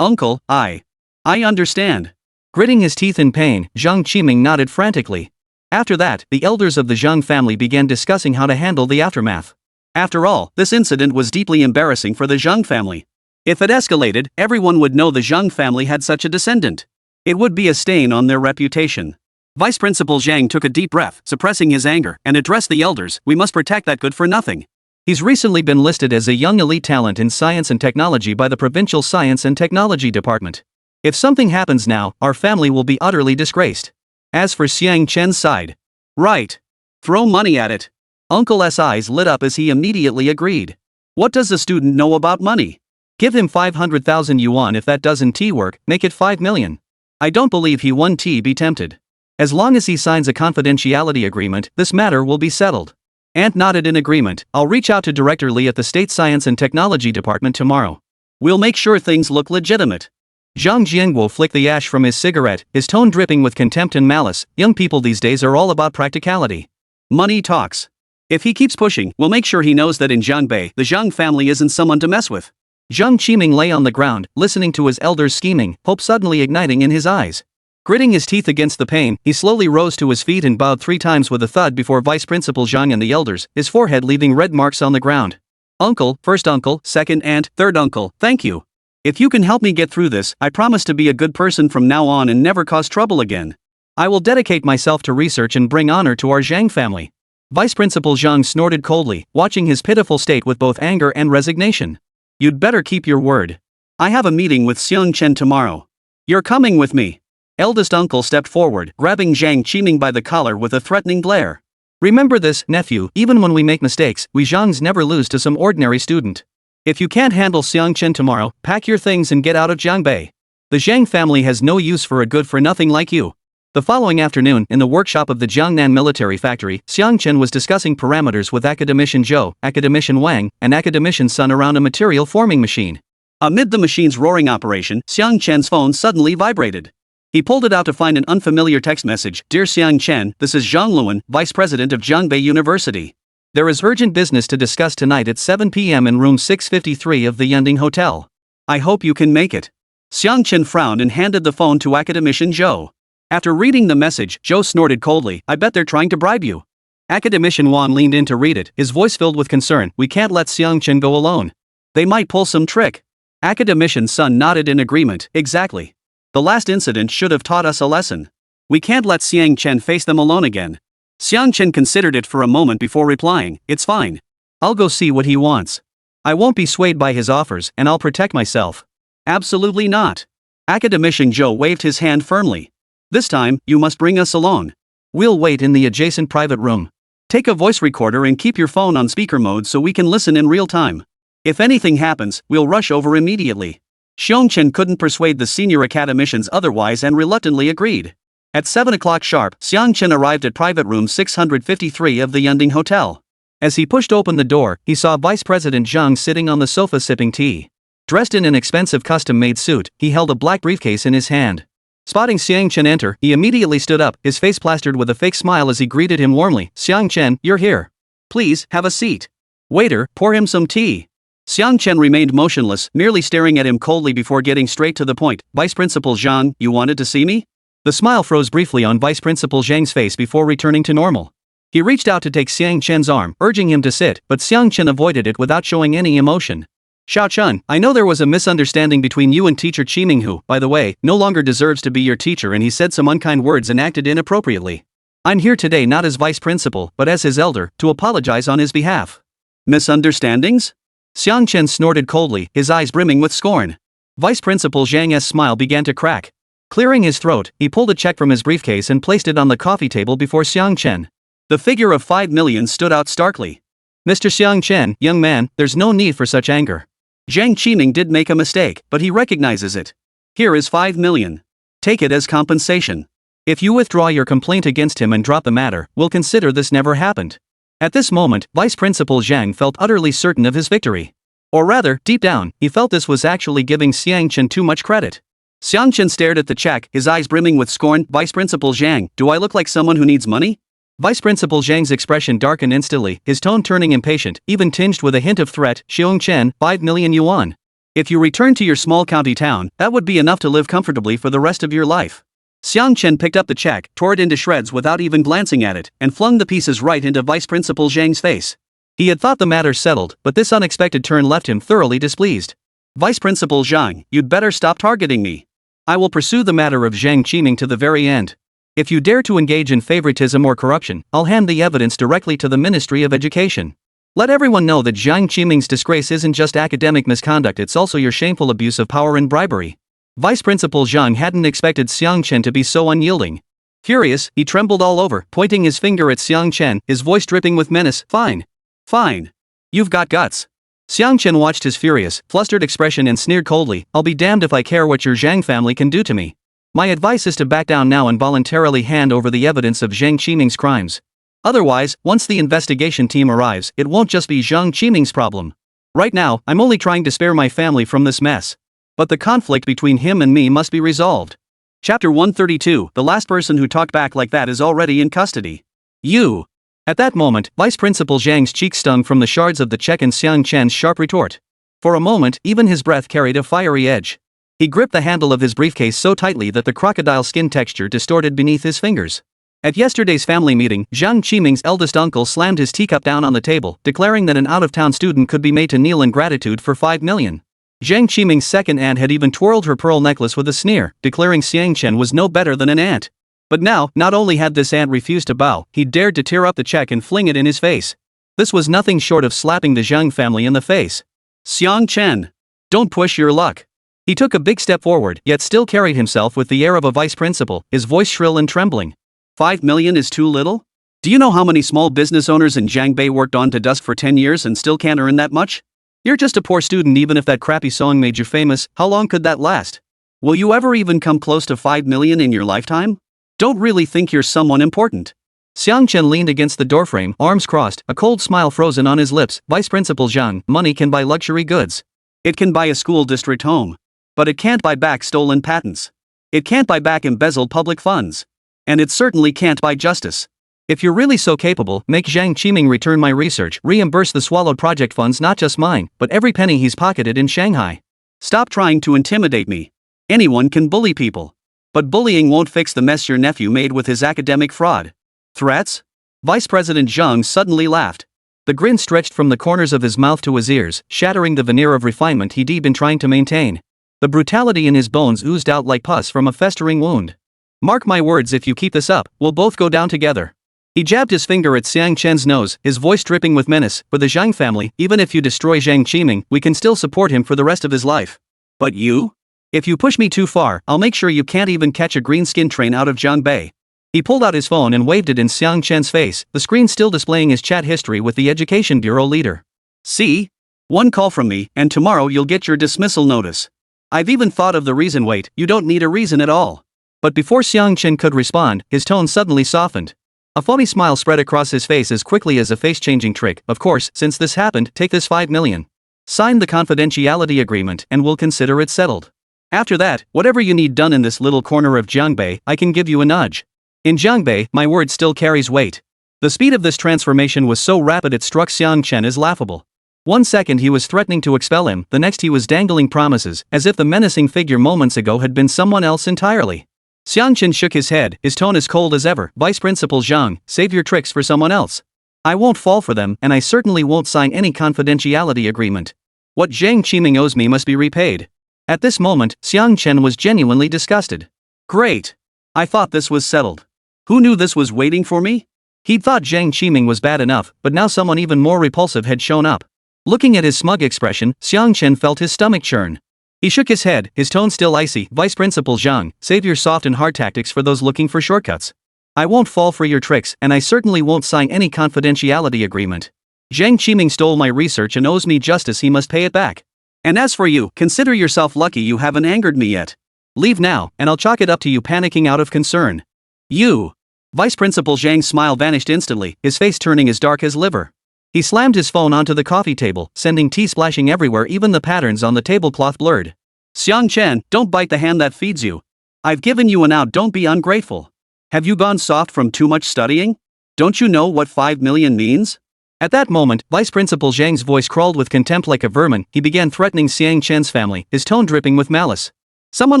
Uncle, I understand." Gritting his teeth in pain, Zhang Qiming nodded frantically. After that, the elders of the Zhang family began discussing how to handle the aftermath. After all, this incident was deeply embarrassing for the Zhang family. If it escalated, everyone would know the Zhang family had such a descendant. It would be a stain on their reputation. Vice Principal Zhang took a deep breath, suppressing his anger, and addressed the elders. "We must protect that good-for-nothing. He's recently been listed as a young elite talent in science and technology by the Provincial Science and Technology Department. If something happens now, our family will be utterly disgraced." As for Xiang Chen's side, "Right. Throw money at it." Uncle S eyes lit up as he immediately agreed. "What does the student know about money? Give him 500,000 yuan. If that doesn't work, make it 5 million. I don't believe he won't be tempted. As long as he signs a confidentiality agreement, this matter will be settled." Aunt nodded in agreement. "I'll reach out to Director Li at the State Science and Technology Department tomorrow. We'll make sure things look legitimate." Zhang Jianguo flicked the ash from his cigarette, his tone dripping with contempt and malice. "Young people these days are all about practicality. Money talks. If he keeps pushing, we'll make sure he knows that in Jiangbei, the Zhang family isn't someone to mess with." Zhang Qiming lay on the ground, listening to his elders scheming, hope suddenly igniting in his eyes. Gritting his teeth against the pain, he slowly rose to his feet and bowed 3 times with a thud before Vice Principal Zhang and the elders, his forehead leaving red marks on the ground. "Uncle, first uncle, second aunt, third uncle, thank you. If you can help me get through this, I promise to be a good person from now on and never cause trouble again. I will dedicate myself to research and bring honor to our Zhang family." Vice Principal Zhang snorted coldly, watching his pitiful state with both anger and resignation. "You'd better keep your word. I have a meeting with Xiang Chen tomorrow. You're coming with me." Eldest uncle stepped forward, grabbing Zhang Qiming by the collar with a threatening glare. "Remember this, nephew, even when we make mistakes, we Zhangs never lose to some ordinary student. If you can't handle Xiang Chen tomorrow, pack your things and get out of Jiangbei. The Zhang family has no use for a good-for-nothing like you." The following afternoon, in the workshop of the Jiangnan military factory, Xiang Chen was discussing parameters with Academician Zhou, Academician Wang, and Academician Sun around a material forming machine. Amid the machine's roaring operation, Xiang Chen's phone suddenly vibrated. He pulled it out to find an unfamiliar text message. "Dear Xiang Chen, this is Zhang Luan, Vice President of Jiangbei University. There is urgent business to discuss tonight at 7 p.m. in room 653 of the Yunding Hotel. I hope you can make it." Xiang Chen frowned and handed the phone to Academician Zhou. After reading the message, Zhou snorted coldly. "I bet they're trying to bribe you." Academician Wan leaned in to read it, his voice filled with concern. "We can't let Xiang Chen go alone. They might pull some trick." Academician Sun nodded in agreement. "Exactly. The last incident should have taught us a lesson. We can't let Xiang Chen face them alone again." Xiang Chen considered it for a moment before replying. "It's fine. I'll go see what he wants. I won't be swayed by his offers, and I'll protect myself." "Absolutely not." Academician Zhou waved his hand firmly. "This time, you must bring us along. We'll wait in the adjacent private room. Take a voice recorder and keep your phone on speaker mode so we can listen in real time. If anything happens, we'll rush over immediately." Xiang Chen couldn't persuade the senior academicians otherwise and reluctantly agreed. At 7 o'clock sharp, Xiang Chen arrived at private room 653 of the Yunding Hotel. As he pushed open the door, he saw Vice President Zhang sitting on the sofa sipping tea. Dressed in an expensive custom-made suit, he held a black briefcase in his hand. Spotting Xiang Chen enter, he immediately stood up, his face plastered with a fake smile as he greeted him warmly. "Xiang Chen, you're here. Please, have a seat. Waiter, pour him some tea. Xiang Chen remained motionless, merely staring at him coldly before getting straight to the point. Vice Principal Zhang, you wanted to see me? The smile froze briefly on Vice Principal Zhang's face before returning to normal. He reached out to take Xiang Chen's arm, urging him to sit, but Xiang Chen avoided it without showing any emotion. Hua Chen, I know there was a misunderstanding between you and teacher Qiming, who, by the way, no longer deserves to be your teacher, and he said some unkind words and acted inappropriately. I'm here today not as vice principal, but as his elder, to apologize on his behalf. Misunderstandings? Xiang Chen snorted coldly, his eyes brimming with scorn. Vice Principal Zhang's smile began to crack. Clearing his throat, he pulled a check from his briefcase and placed it on the coffee table before Xiang Chen. The figure of 5 million stood out starkly. Mr. Xiang Chen, young man, there's no need for such anger. Zhang Qiming did make a mistake, but he recognizes it. Here is 5 million. Take it as compensation. If you withdraw your complaint against him and drop the matter, we'll consider this never happened. At this moment, Vice Principal Zhang felt utterly certain of his victory. Or rather, deep down, he felt this was actually giving Xiang Chen too much credit. Xiang Chen stared at the check, his eyes brimming with scorn. Vice Principal Zhang, do I look like someone who needs money? Vice Principal Zhang's expression darkened instantly, his tone turning impatient, even tinged with a hint of threat. Xiang Chen, 5 million yuan. If you return to your small county town, that would be enough to live comfortably for the rest of your life. Xiang Chen picked up the check, tore it into shreds without even glancing at it, and flung the pieces right into Vice Principal Zhang's face. He had thought the matter settled, but this unexpected turn left him thoroughly displeased. Vice Principal Zhang, you'd better stop targeting me. I will pursue the matter of Zhang Qiming to the very end. If you dare to engage in favoritism or corruption, I'll hand the evidence directly to the Ministry of Education. Let everyone know that Zhang Qiming's disgrace isn't just academic misconduct, it's also your shameful abuse of power and bribery. Vice Principal Zhang hadn't expected Xiang Chen to be so unyielding. Furious, he trembled all over, pointing his finger at Xiang Chen, his voice dripping with menace. Fine. Fine. You've got guts. Xiang Chen watched his furious, flustered expression and sneered coldly. I'll be damned if I care what your Zhang family can do to me. My advice is to back down now and voluntarily hand over the evidence of Zhang Qiming's crimes. Otherwise, once the investigation team arrives, it won't just be Zhang Qiming's problem. Right now, I'm only trying to spare my family from this mess. But the conflict between him and me must be resolved. Chapter 132, the last person who talked back like that is already in custody. You. At that moment, Vice Principal Zhang's cheek stung from the shards of the check and Xiang Chen's sharp retort. For a moment, even his breath carried a fiery edge. He gripped the handle of his briefcase so tightly that the crocodile skin texture distorted beneath his fingers. At yesterday's family meeting, Zhang Qiming's eldest uncle slammed his teacup down on the table, declaring that an out-of-town student could be made to kneel in gratitude for 5 million. Zhang Qiming's second aunt had even twirled her pearl necklace with a sneer, declaring Xiang Chen was no better than an ant. But now, not only had this aunt refused to bow, he dared to tear up the check and fling it in his face. This was nothing short of slapping the Zhang family in the face. Xiang Chen. Don't push your luck. He took a big step forward, yet still carried himself with the air of a vice principal, his voice shrill and trembling. 5 million is too little? Do you know how many small business owners in Jiangbei worked on to dusk for 10 years and still can't earn that much? You're just a poor student. Even if that crappy song made you famous, how long could that last? Will you ever even come close to 5 million in your lifetime? Don't really think you're someone important. Xiang Chen leaned against the doorframe, arms crossed, a cold smile frozen on his lips. Vice Principal Zhang, money can buy luxury goods. It can buy a school district home. But it can't buy back stolen patents. It can't buy back embezzled public funds. And it certainly can't buy justice. If you're really so capable, make Zhang Qiming return my research, reimburse the swallowed project funds, not just mine, but every penny he's pocketed in Shanghai. Stop trying to intimidate me. Anyone can bully people. But bullying won't fix the mess your nephew made with his academic fraud. Threats? Vice President Zhang suddenly laughed. The grin stretched from the corners of his mouth to his ears, shattering the veneer of refinement he'd been trying to maintain. The brutality in his bones oozed out like pus from a festering wound. Mark my words, if you keep this up, we'll both go down together. He jabbed his finger at Xiang Chen's nose, his voice dripping with menace. For the Zhang family, even if you destroy Zhang Qiming, we can still support him for the rest of his life. But you? If you push me too far, I'll make sure you can't even catch a green skin train out of Jiangbei. He pulled out his phone and waved it in Xiang Chen's face, the screen still displaying his chat history with the Education Bureau leader. See? One call from me, and tomorrow you'll get your dismissal notice. I've even thought of the reason. Wait, you don't need a reason at all. But before Xiang Chen could respond, his tone suddenly softened. A phony smile spread across his face as quickly as a face-changing trick. Of course, since this happened, take this 5 million. Sign the confidentiality agreement and we'll consider it settled. After that, whatever you need done in this little corner of Jiangbei, I can give you a nudge. In Jiangbei, my word still carries weight. The speed of this transformation was so rapid it struck Xiang Chen as laughable. 1 second he was threatening to expel him, the next he was dangling promises, as if the menacing figure moments ago had been someone else entirely. Xiang Chen shook his head, his tone as cold as ever. Vice Principal Zhang, save your tricks for someone else. I won't fall for them, and I certainly won't sign any confidentiality agreement. What Zhang Qiming owes me must be repaid. At this moment, Xiang Chen was genuinely disgusted. Great. I thought this was settled. Who knew this was waiting for me? He'd thought Zhang Qiming was bad enough, but now someone even more repulsive had shown up. Looking at his smug expression, Xiang Chen felt his stomach churn. He shook his head, his tone still icy. Vice Principal Zhang, save your soft and hard tactics for those looking for shortcuts. I won't fall for your tricks, and I certainly won't sign any confidentiality agreement. Zhang Qiming stole my research and owes me justice, he must pay it back. And as for you, consider yourself lucky you haven't angered me yet. Leave now, and I'll chalk it up to you panicking out of concern. You. Vice Principal Zhang's smile vanished instantly, his face turning as dark as liver. He slammed his phone onto the coffee table, sending tea splashing everywhere, even the patterns on the tablecloth blurred. Xiang Chen, don't bite the hand that feeds you. I've given you an out, don't be ungrateful. Have you gone soft from too much studying? Don't you know what 5 million means? At that moment, Vice Principal Zhang's voice crawled with contempt like a vermin. He began threatening Xiang Chen's family, his tone dripping with malice. Someone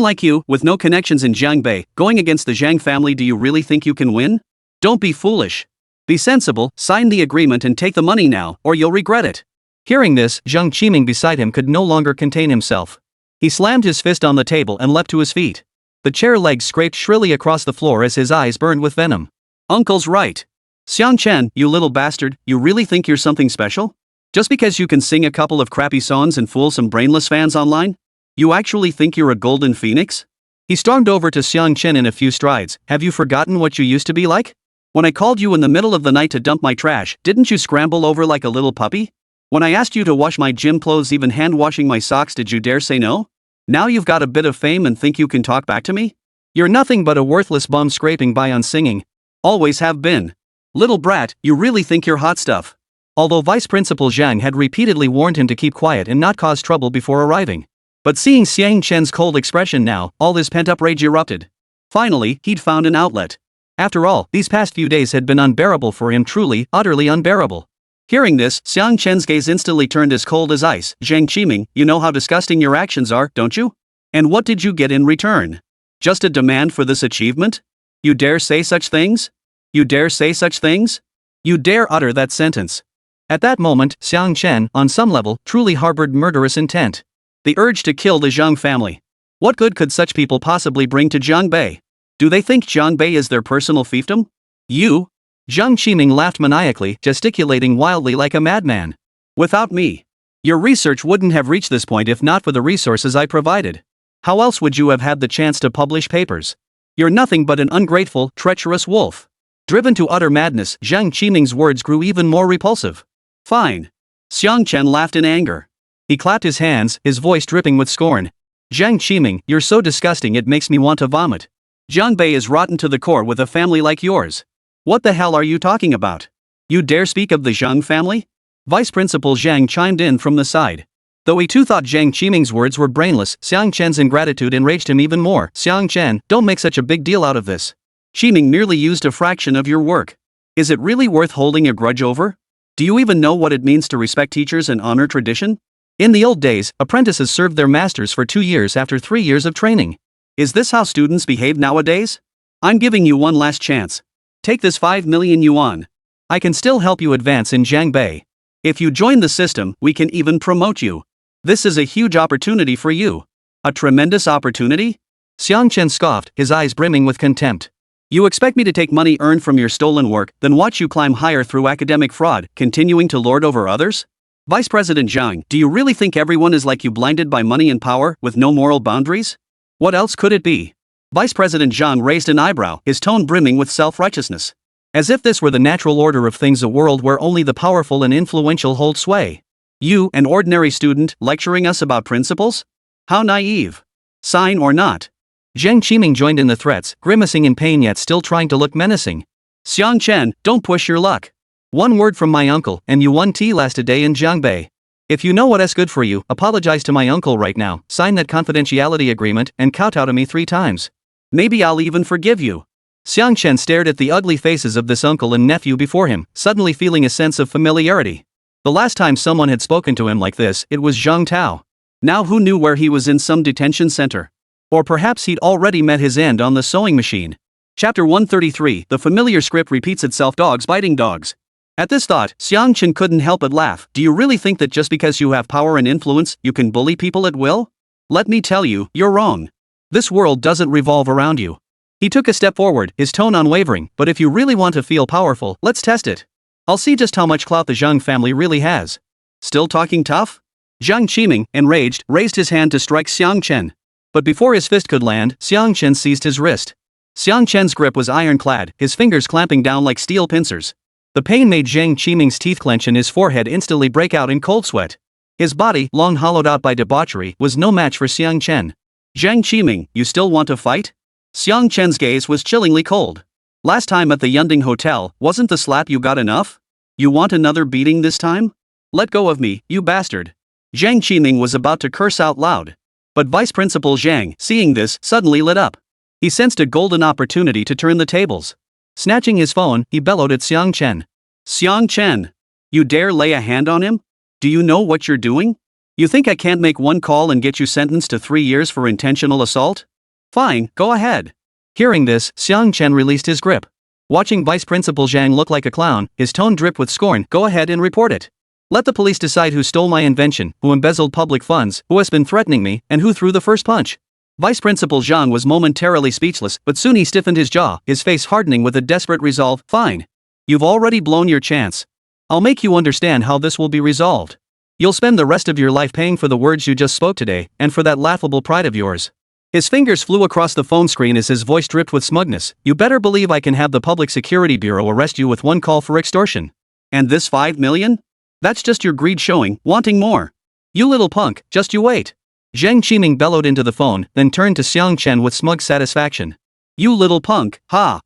like you, with no connections in Jiangbei, going against the Zhang family, do you really think you can win? Don't be foolish. Be sensible, sign the agreement and take the money now, or you'll regret it. Hearing this, Zhang Qiming beside him could no longer contain himself. He slammed his fist on the table and leapt to his feet. The chair legs scraped shrilly across the floor as his eyes burned with venom. Uncle's right. Xiang Chen, you little bastard, you really think you're something special? Just because you can sing a couple of crappy songs and fool some brainless fans online? You actually think you're a golden phoenix? He stormed over to Xiang Chen in a few strides. Have you forgotten what you used to be like? When I called you in the middle of the night to dump my trash, didn't you scramble over like a little puppy? When I asked you to wash my gym clothes, even hand-washing my socks, did you dare say no? Now you've got a bit of fame and think you can talk back to me? You're nothing but a worthless bum scraping by on singing. Always have been. Little brat, you really think you're hot stuff. Although Vice Principal Zhang had repeatedly warned him to keep quiet and not cause trouble before arriving. But seeing Xiang Chen's cold expression now, all his pent-up rage erupted. Finally, he'd found an outlet. After all, these past few days had been unbearable for him, truly, utterly unbearable. Hearing this, Xiang Chen's gaze instantly turned as cold as ice. Zhang Qiming, you know how disgusting your actions are, don't you? And what did you get in return? Just a demand for this achievement? You dare say such things? You dare say such things? You dare utter that sentence? At that moment, Xiang Chen, on some level, truly harbored murderous intent. The urge to kill the Zhang family. What good could such people possibly bring to Jiangbei? Do they think Jiangbei is their personal fiefdom? You? Zhang Qiming laughed maniacally, gesticulating wildly like a madman. Without me. Your research wouldn't have reached this point if not for the resources I provided. How else would you have had the chance to publish papers? You're nothing but an ungrateful, treacherous wolf. Driven to utter madness, Zhang Qiming's words grew even more repulsive. Fine. Xiang Chen laughed in anger. He clapped his hands, his voice dripping with scorn. Zhang Qiming, you're so disgusting it makes me want to vomit. Jiangbei is rotten to the core with a family like yours. What the hell are you talking about? You dare speak of the Zhang family? Vice Principal Zhang chimed in from the side. Though he too thought Zhang Qiming's words were brainless, Xiang Chen's ingratitude enraged him even more. Xiang Chen, don't make such a big deal out of this. Qiming merely used a fraction of your work. Is it really worth holding a grudge over? Do you even know what it means to respect teachers and honor tradition? In the old days, apprentices served their masters for 2 years after 3 years of training. Is this how students behave nowadays? I'm giving you one last chance. Take this 5 million yuan. I can still help you advance in Jiangbei. If you join the system, we can even promote you. This is a huge opportunity for you. A tremendous opportunity? Xiang Chen scoffed, his eyes brimming with contempt. You expect me to take money earned from your stolen work, then watch you climb higher through academic fraud, continuing to lord over others? Vice President Zhang, do you really think everyone is like you, blinded by money and power, with no moral boundaries? What else could it be? Vice President Zhang raised an eyebrow, his tone brimming with self-righteousness. As if this were the natural order of things, a world where only the powerful and influential hold sway. You, an ordinary student, lecturing us about principles? How naive. Sign or not? Zhang Qiming joined in the threats, grimacing in pain yet still trying to look menacing. Xiang Chen, don't push your luck. One word from my uncle, and you won tea last a day in Jiangbei. If you know what's good for you, apologize to my uncle right now, sign that confidentiality agreement, and kowtow to me 3 times. Maybe I'll even forgive you. Xiang Chen stared at the ugly faces of this uncle and nephew before him, suddenly feeling a sense of familiarity. The last time someone had spoken to him like this, it was Zhang Tao. Now who knew where he was, in some detention center? Or perhaps he'd already met his end on the sewing machine. Chapter 133. The familiar script repeats itself. Dogs biting dogs. At this thought, Xiang Chen couldn't help but laugh. Do you really think that just because you have power and influence, you can bully people at will? Let me tell you, you're wrong. This world doesn't revolve around you. He took a step forward, his tone unwavering. But if you really want to feel powerful, let's test it. I'll see just how much clout the Zhang family really has. Still talking tough? Zhang Qiming, enraged, raised his hand to strike Xiang Chen. But before his fist could land, Xiang Chen seized his wrist. Xiang Chen's grip was ironclad, his fingers clamping down like steel pincers. The pain made Zhang Qiming's teeth clench and his forehead instantly break out in cold sweat. His body, long hollowed out by debauchery, was no match for Xiang Chen. Zhang Qiming, you still want to fight? Xiang Chen's gaze was chillingly cold. Last time at the Yunding Hotel, wasn't the slap you got enough? You want another beating this time? Let go of me, you bastard. Zhang Qiming was about to curse out loud. But Vice Principal Zhang, seeing this, suddenly lit up. He sensed a golden opportunity to turn the tables. Snatching his phone, he bellowed at Xiang Chen. Xiang Chen! You dare lay a hand on him? Do you know what you're doing? You think I can't make one call and get you sentenced to 3 years for intentional assault? Fine, go ahead. Hearing this, Xiang Chen released his grip. Watching Vice Principal Zhang look like a clown, his tone dripped with scorn. Go ahead and report it. Let the police decide who stole my invention, who embezzled public funds, who has been threatening me, and who threw the first punch. Vice Principal Zhang was momentarily speechless, but soon he stiffened his jaw, his face hardening with a desperate resolve. Fine. You've already blown your chance. I'll make you understand how this will be resolved. You'll spend the rest of your life paying for the words you just spoke today, and for that laughable pride of yours. His fingers flew across the phone screen as his voice dripped with smugness. You better believe I can have the Public Security Bureau arrest you with one call for extortion. And this 5 million? That's just your greed showing, wanting more. You little punk, just you wait. Zhang Qiming bellowed into the phone, then turned to Xiang Chen with smug satisfaction. You little punk, ha!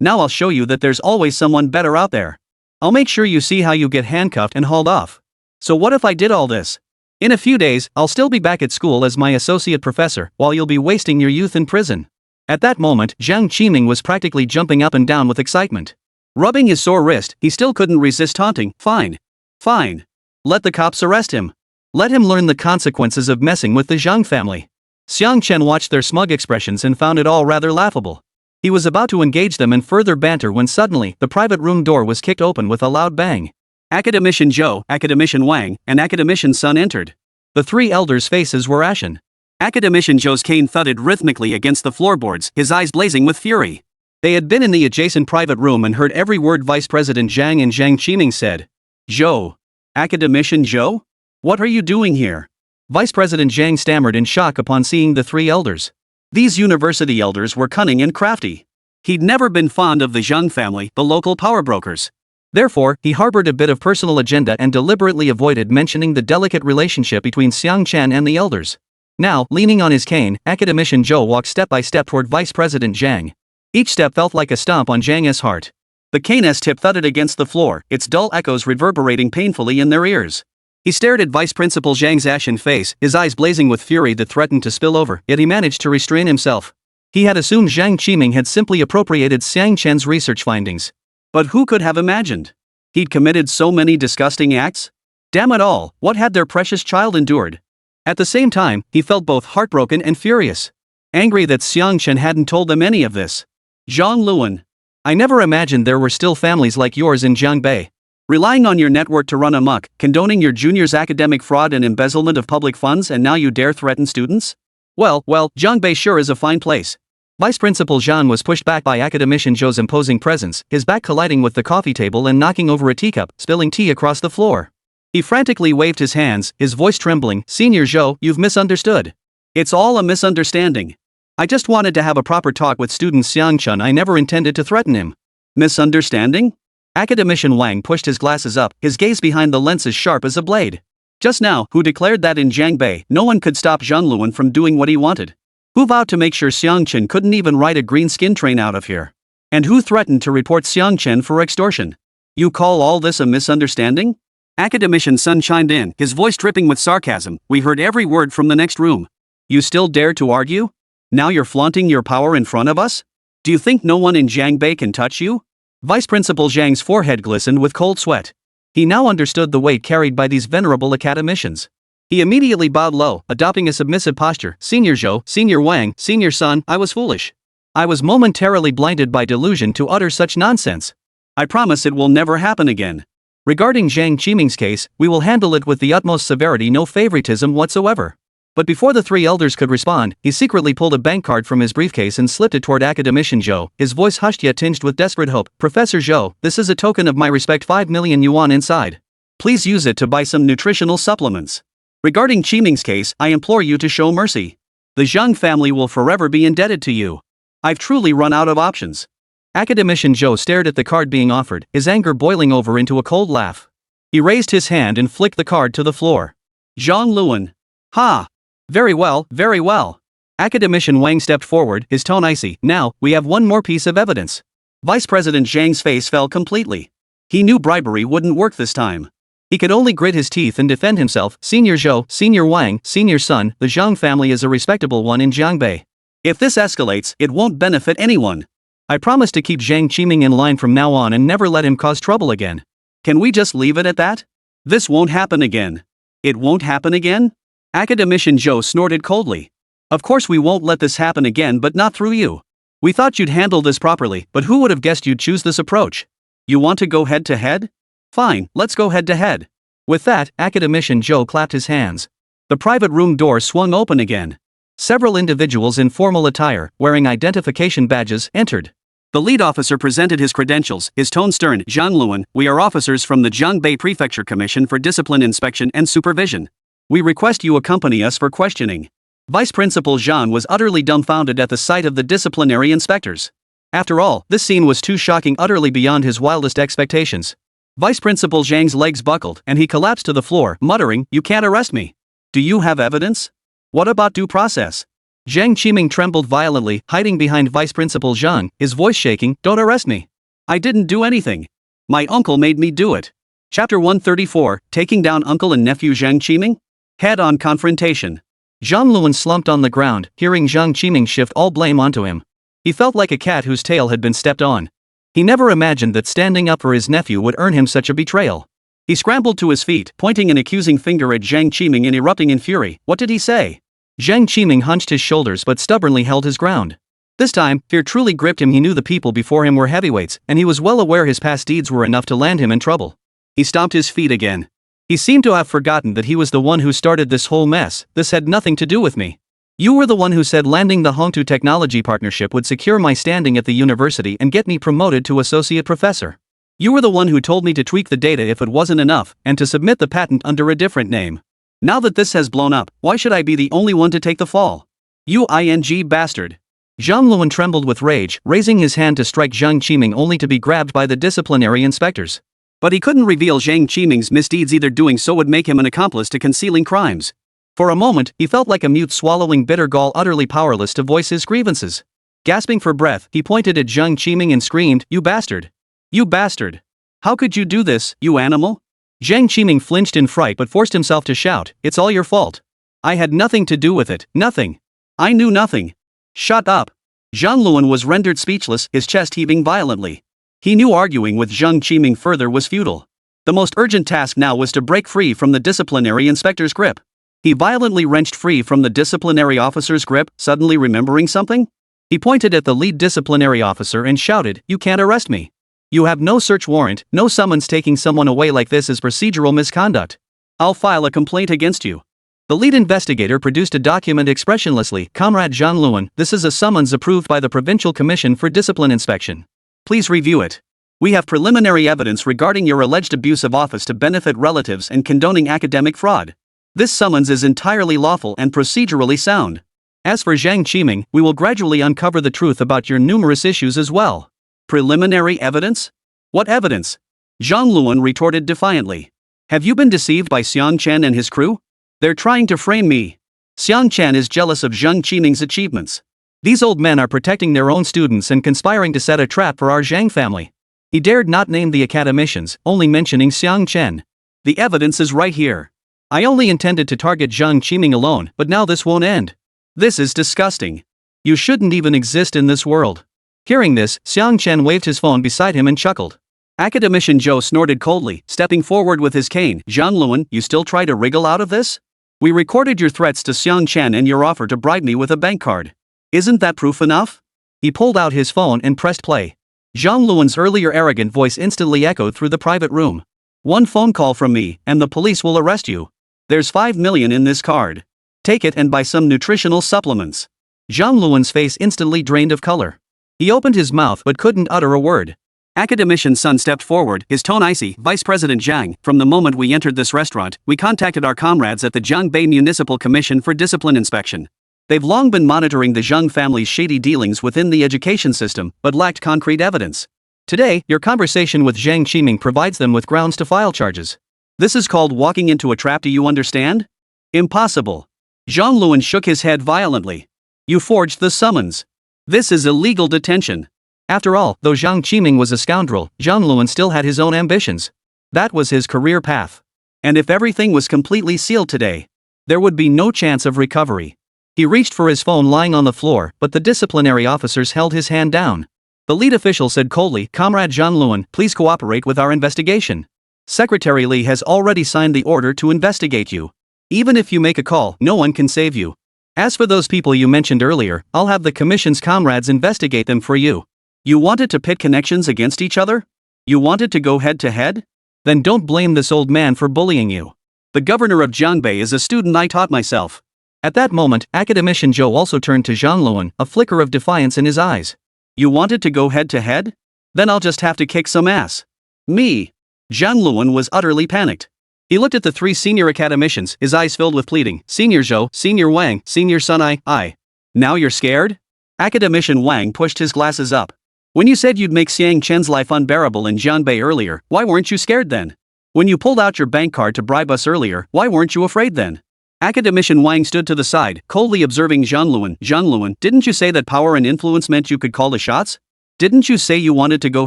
Now I'll show you that there's always someone better out there. I'll make sure you see how you get handcuffed and hauled off. So what if I did all this? In a few days, I'll still be back at school as my associate professor, while you'll be wasting your youth in prison. At that moment, Zhang Qiming was practically jumping up and down with excitement. Rubbing his sore wrist, he still couldn't resist taunting. Fine. Fine. Let the cops arrest him. Let him learn the consequences of messing with the Zhang family. Xiang Chen watched their smug expressions and found it all rather laughable. He was about to engage them in further banter when suddenly, the private room door was kicked open with a loud bang. Academician Zhou, Academician Wang, and Academician Sun entered. The 3 elders' faces were ashen. Academician Zhou's cane thudded rhythmically against the floorboards, his eyes blazing with fury. They had been in the adjacent private room and heard every word Vice President Zhang and Zhang Qiming said. Zhou. Academician Zhou? What are you doing here? Vice President Zhang stammered in shock upon seeing the 3 elders. These university elders were cunning and crafty. He'd never been fond of the Zhang family, the local power brokers. Therefore, he harbored a bit of personal agenda and deliberately avoided mentioning the delicate relationship between Xiang Chen and the elders. Now, leaning on his cane, Academician Zhou walked step by step toward Vice President Zhang. Each step felt like a stomp on Zhang's heart. The cane's tip thudded against the floor, its dull echoes reverberating painfully in their ears. He stared at Vice Principal Zhang's ashen face, his eyes blazing with fury that threatened to spill over, yet he managed to restrain himself. He had assumed Zhang Qiming had simply appropriated Xiang Chen's research findings. But who could have imagined? He'd committed so many disgusting acts? Damn it all, what had their precious child endured? At the same time, he felt both heartbroken and furious. Angry that Xiang Chen hadn't told them any of this. Zhang Luan. I never imagined there were still families like yours in Jiangbei. Relying on your network to run amok, condoning your junior's academic fraud and embezzlement of public funds, and now you dare threaten students? Well, Jiangbei sure is a fine place. Vice Principal Zhang was pushed back by Academician Zhou's imposing presence, his back colliding with the coffee table and knocking over a teacup, spilling tea across the floor. He frantically waved his hands, his voice trembling. Senior Zhou, you've misunderstood. It's all a misunderstanding. I just wanted to have a proper talk with student Xiang Chen. I never intended to threaten him. Misunderstanding? Academician Wang pushed his glasses up, his gaze behind the lenses sharp as a blade. Just now, who declared that in Jiangbei, no one could stop Zhang Luan from doing what he wanted? Who vowed to make sure Xiang Chen couldn't even ride a green skin train out of here? And who threatened to report Xiang Chen for extortion? You call all this a misunderstanding? Academician Sun chimed in, his voice dripping with sarcasm. We heard every word from the next room. You still dare to argue? Now you're flaunting your power in front of us? Do you think no one in Jiangbei can touch you? Vice Principal Zhang's forehead glistened with cold sweat. He now understood the weight carried by these venerable academicians. He immediately bowed low, adopting a submissive posture. Senior Zhou, Senior Wang, Senior Sun, I was foolish. I was momentarily blinded by delusion to utter such nonsense. I promise it will never happen again. Regarding Zhang Qiming's case, we will handle it with the utmost severity, no favoritism whatsoever. But before the three elders could respond, he secretly pulled a bank card from his briefcase and slipped it toward academician Zhou, his voice hushed yet tinged with desperate hope. Professor Zhou, this is a token of my respect, 5 million yuan inside. Please use it to buy some nutritional supplements. Regarding Qiming's case, I implore you to show mercy. The Zhang family will forever be indebted to you. I've truly run out of options. Academician Zhou stared at the card being offered, his anger boiling over into a cold laugh. He raised his hand and flicked the card to the floor. Zhang Luan. Ha! Very well, very well. Academician Wang stepped forward, his tone icy. Now, we have one more piece of evidence. Vice President Zhang's face fell completely. He knew bribery wouldn't work this time. He could only grit his teeth and defend himself. Senior Zhou, Senior Wang, Senior Sun, the Zhang family is a respectable one in Jiangbei. If this escalates, it won't benefit anyone. I promise to keep Zhang Qiming in line from now on and never let him cause trouble again. Can we just leave it at that? This won't happen again. It won't happen again? Academician Zhou snorted coldly. Of course we won't let this happen again, but not through you. We thought you'd handle this properly, but who would have guessed you'd choose this approach? You want to go head to head? Fine, let's go head to head. With that, Academician Zhou clapped his hands. The private room door swung open again. Several individuals in formal attire, wearing identification badges, entered. The lead officer presented his credentials, his tone stern. Zhang Luan, we are officers from the Jiangbei Prefecture Commission for Discipline Inspection and Supervision. We request you accompany us for questioning. Vice Principal Zhang was utterly dumbfounded at the sight of the disciplinary inspectors. After all, this scene was too shocking, utterly beyond his wildest expectations. Vice Principal Zhang's legs buckled, and he collapsed to the floor, muttering, You can't arrest me. Do you have evidence? What about due process? Zhang Qiming trembled violently, hiding behind Vice Principal Zhang, his voice shaking. Don't arrest me. I didn't do anything. My uncle made me do it. Chapter 134, Taking Down Uncle and Nephew Zhang Qiming? Head-on confrontation. Zhang Luan slumped on the ground, hearing Zhang Qiming shift all blame onto him. He felt like a cat whose tail had been stepped on. He never imagined that standing up for his nephew would earn him such a betrayal. He scrambled to his feet, pointing an accusing finger at Zhang Qiming and erupting in fury. What did he say? Zhang Qiming hunched his shoulders but stubbornly held his ground. This time, fear truly gripped him. He knew the people before him were heavyweights, and he was well aware his past deeds were enough to land him in trouble. He stomped his feet again. He seemed to have forgotten that he was the one who started this whole mess. This had nothing to do with me. You were the one who said landing the Hongtu Technology Partnership would secure my standing at the university and get me promoted to associate professor. You were the one who told me to tweak the data if it wasn't enough, and to submit the patent under a different name. Now that this has blown up, why should I be the only one to take the fall? You bastard. Zhang Luan trembled with rage, raising his hand to strike Zhang Qiming only to be grabbed by the disciplinary inspectors. But he couldn't reveal Zhang Qiming's misdeeds, either doing so would make him an accomplice to concealing crimes. For a moment, he felt like a mute swallowing bitter gall, utterly powerless to voice his grievances. Gasping for breath, he pointed at Zhang Qiming and screamed, You bastard! You bastard! How could you do this, you animal? Zhang Qiming flinched in fright but forced himself to shout, It's all your fault. I had nothing to do with it, nothing. I knew nothing. Shut up. Zhang Luan was rendered speechless, his chest heaving violently. He knew arguing with Zhang Qiming further was futile. The most urgent task now was to break free from the disciplinary inspector's grip. He violently wrenched free from the disciplinary officer's grip, suddenly remembering something. He pointed at the lead disciplinary officer and shouted, You can't arrest me. You have no search warrant, no summons. Taking someone away like this is procedural misconduct. I'll file a complaint against you. The lead investigator produced a document expressionlessly. Comrade Zhang Luan, this is a summons approved by the Provincial Commission for Discipline Inspection. Please review it. We have preliminary evidence regarding your alleged abuse of office to benefit relatives and condoning academic fraud. This summons is entirely lawful and procedurally sound. As for Zhang Qiming, we will gradually uncover the truth about your numerous issues as well. Preliminary evidence? What evidence? Zhang Luan retorted defiantly. Have you been deceived by Xiang Chen and his crew? They're trying to frame me. Xiang Chen is jealous of Zhang Qiming's achievements. These old men are protecting their own students and conspiring to set a trap for our Zhang family. He dared not name the academicians, only mentioning Xiang Chen. The evidence is right here. I only intended to target Zhang Qiming alone, but now this won't end. This is disgusting. You shouldn't even exist in this world. Hearing this, Xiang Chen waved his phone beside him and chuckled. Academician Zhou snorted coldly, stepping forward with his cane. Zhang Luan, you still try to wriggle out of this? We recorded your threats to Xiang Chen and your offer to bribe me with a bank card. Isn't that proof enough? He pulled out his phone and pressed play. Zhang Luan's earlier arrogant voice instantly echoed through the private room. One phone call from me, and the police will arrest you. There's 5 million in this card. Take it and buy some nutritional supplements. Zhang Luan's face instantly drained of color. He opened his mouth but couldn't utter a word. Academician Sun stepped forward, his tone icy. Vice President Zhang, from the moment we entered this restaurant, we contacted our comrades at the Zhangbei Municipal Commission for Discipline Inspection. They've long been monitoring the Zhang family's shady dealings within the education system, but lacked concrete evidence. Today, your conversation with Zhang Qiming provides them with grounds to file charges. This is called walking into a trap, do you understand? Impossible. Zhang Luan shook his head violently. You forged the summons. This is illegal detention. After all, though Zhang Qiming was a scoundrel, Zhang Luan still had his own ambitions. That was his career path. And if everything was completely sealed today, there would be no chance of recovery. He reached for his phone lying on the floor, but the disciplinary officers held his hand down. The lead official said coldly, Comrade Zhang Luan, please cooperate with our investigation. Secretary Li has already signed the order to investigate you. Even if you make a call, no one can save you. As for those people you mentioned earlier, I'll have the commission's comrades investigate them for you. You wanted to pit connections against each other? You wanted to go head to head? Then don't blame this old man for bullying you. The governor of Zhangbei is a student I taught myself. At that moment, Academician Zhou also turned to Zhang Luan, a flicker of defiance in his eyes. You wanted to go head to head? Then I'll just have to kick some ass. Me. Zhang Luan was utterly panicked. He looked at the 3 senior academicians, his eyes filled with pleading. Senior Zhou, Senior Wang, Senior Sun I. Now you're scared? Academician Wang pushed his glasses up. When you said you'd make Xiang Chen's life unbearable in Zhangbei earlier, why weren't you scared then? When you pulled out your bank card to bribe us earlier, why weren't you afraid then? Academician Wang stood to the side, coldly observing Zhang Luan. Zhang Luan, didn't you say that power and influence meant you could call the shots? Didn't you say you wanted to go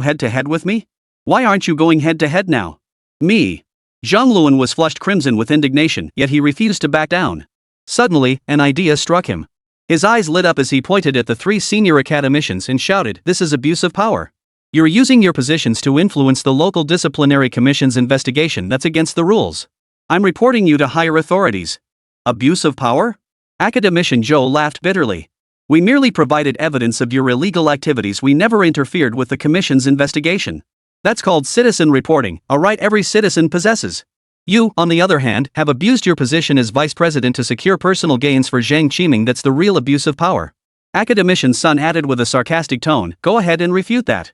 head to head with me? Why aren't you going head to head now? Me. Zhang Luan was flushed crimson with indignation, yet he refused to back down. Suddenly, an idea struck him. His eyes lit up as he pointed at the 3 senior academicians and shouted, this is abuse of power. You're using your positions to influence the local disciplinary commission's investigation. That's against the rules. I'm reporting you to higher authorities. Abuse of power? Academician Zhou laughed bitterly. We merely provided evidence of your illegal activities. We never interfered with the commission's investigation. That's called citizen reporting, a right every citizen possesses. You, on the other hand, have abused your position as vice president to secure personal gains for Zhang Qiming. That's the real abuse of power. Academician Sun added with a sarcastic tone, go ahead and refute that.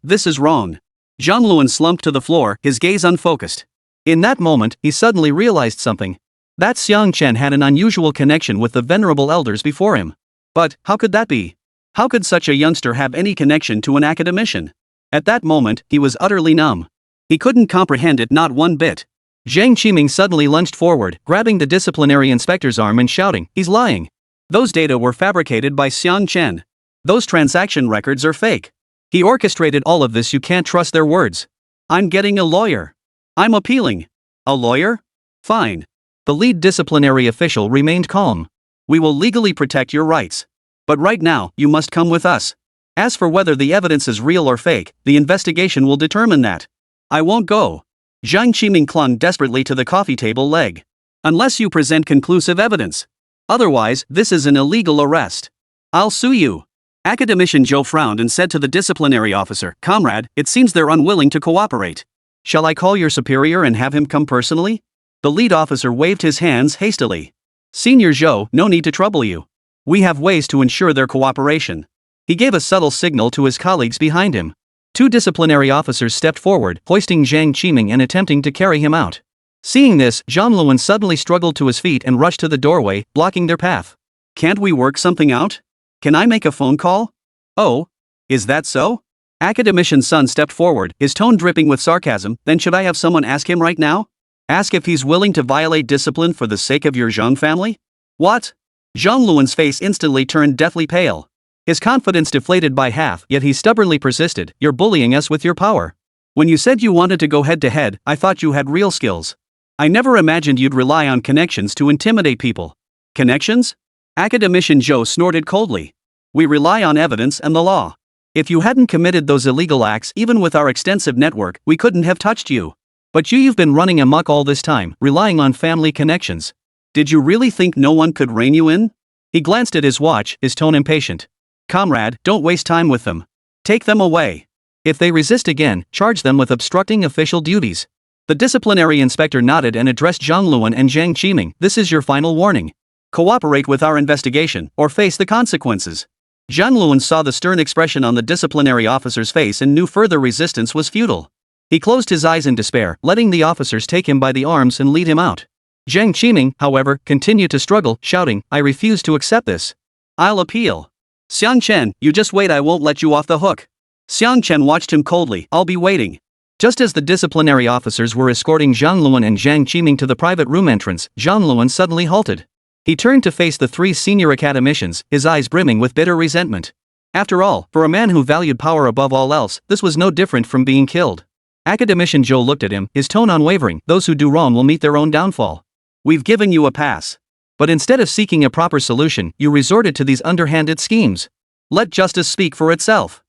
This is wrong. Zhang Luan slumped to the floor, his gaze unfocused. In that moment, he suddenly realized something. That Xiang Chen had an unusual connection with the venerable elders before him. But, how could that be? How could such a youngster have any connection to an academician? At that moment, he was utterly numb. He couldn't comprehend it, not one bit. Zhang Qiming suddenly lunged forward, grabbing the disciplinary inspector's arm and shouting, he's lying. Those data were fabricated by Xiang Chen. Those transaction records are fake. He orchestrated all of this, you can't trust their words. I'm getting a lawyer. I'm appealing. A lawyer? Fine. The lead disciplinary official remained calm. We will legally protect your rights. But right now, you must come with us. As for whether the evidence is real or fake, the investigation will determine that. I won't go. Zhang Qiming clung desperately to the coffee table leg. Unless you present conclusive evidence. Otherwise, this is an illegal arrest. I'll sue you. Academician Zhou frowned and said to the disciplinary officer, Comrade, it seems they're unwilling to cooperate. Shall I call your superior and have him come personally? The lead officer waved his hands hastily. Senior Zhou, no need to trouble you. We have ways to ensure their cooperation. He gave a subtle signal to his colleagues behind him. 2 disciplinary officers stepped forward, hoisting Zhang Qiming and attempting to carry him out. Seeing this, Zhang Luan suddenly struggled to his feet and rushed to the doorway, blocking their path. Can't we work something out? Can I make a phone call? Oh, is that so? Academician Sun stepped forward, his tone dripping with sarcasm. Then should I have someone ask him right now? Ask if he's willing to violate discipline for the sake of your Zhang family? What? Zhang Luan's face instantly turned deathly pale. His confidence deflated by half, yet he stubbornly persisted, you're bullying us with your power. When you said you wanted to go head to head, I thought you had real skills. I never imagined you'd rely on connections to intimidate people. Connections? Academician Zhou snorted coldly. We rely on evidence and the law. If you hadn't committed those illegal acts, even with our extensive network, we couldn't have touched you. But you've been running amok all this time, relying on family connections. Did you really think no one could rein you in? He glanced at his watch, his tone impatient. Comrade, don't waste time with them. Take them away. If they resist again, charge them with obstructing official duties. The disciplinary inspector nodded and addressed Zhang Luan and Zhang Qiming. This is your final warning. Cooperate with our investigation, or face the consequences. Zhang Luan saw the stern expression on the disciplinary officer's face and knew further resistance was futile. He closed his eyes in despair, letting the officers take him by the arms and lead him out. Zhang Qiming, however, continued to struggle, shouting, I refuse to accept this. I'll appeal. Xiang Chen, you just wait, I won't let you off the hook. Xiang Chen watched him coldly, I'll be waiting. Just as the disciplinary officers were escorting Zhang Luan and Zhang Qiming to the private room entrance, Zhang Luan suddenly halted. He turned to face the three senior academicians, his eyes brimming with bitter resentment. After all, for a man who valued power above all else, this was no different from being killed. Academician Zhou looked at him, his tone unwavering. Those who do wrong will meet their own downfall. We've given you a pass. But instead of seeking a proper solution, you resorted to these underhanded schemes. Let justice speak for itself.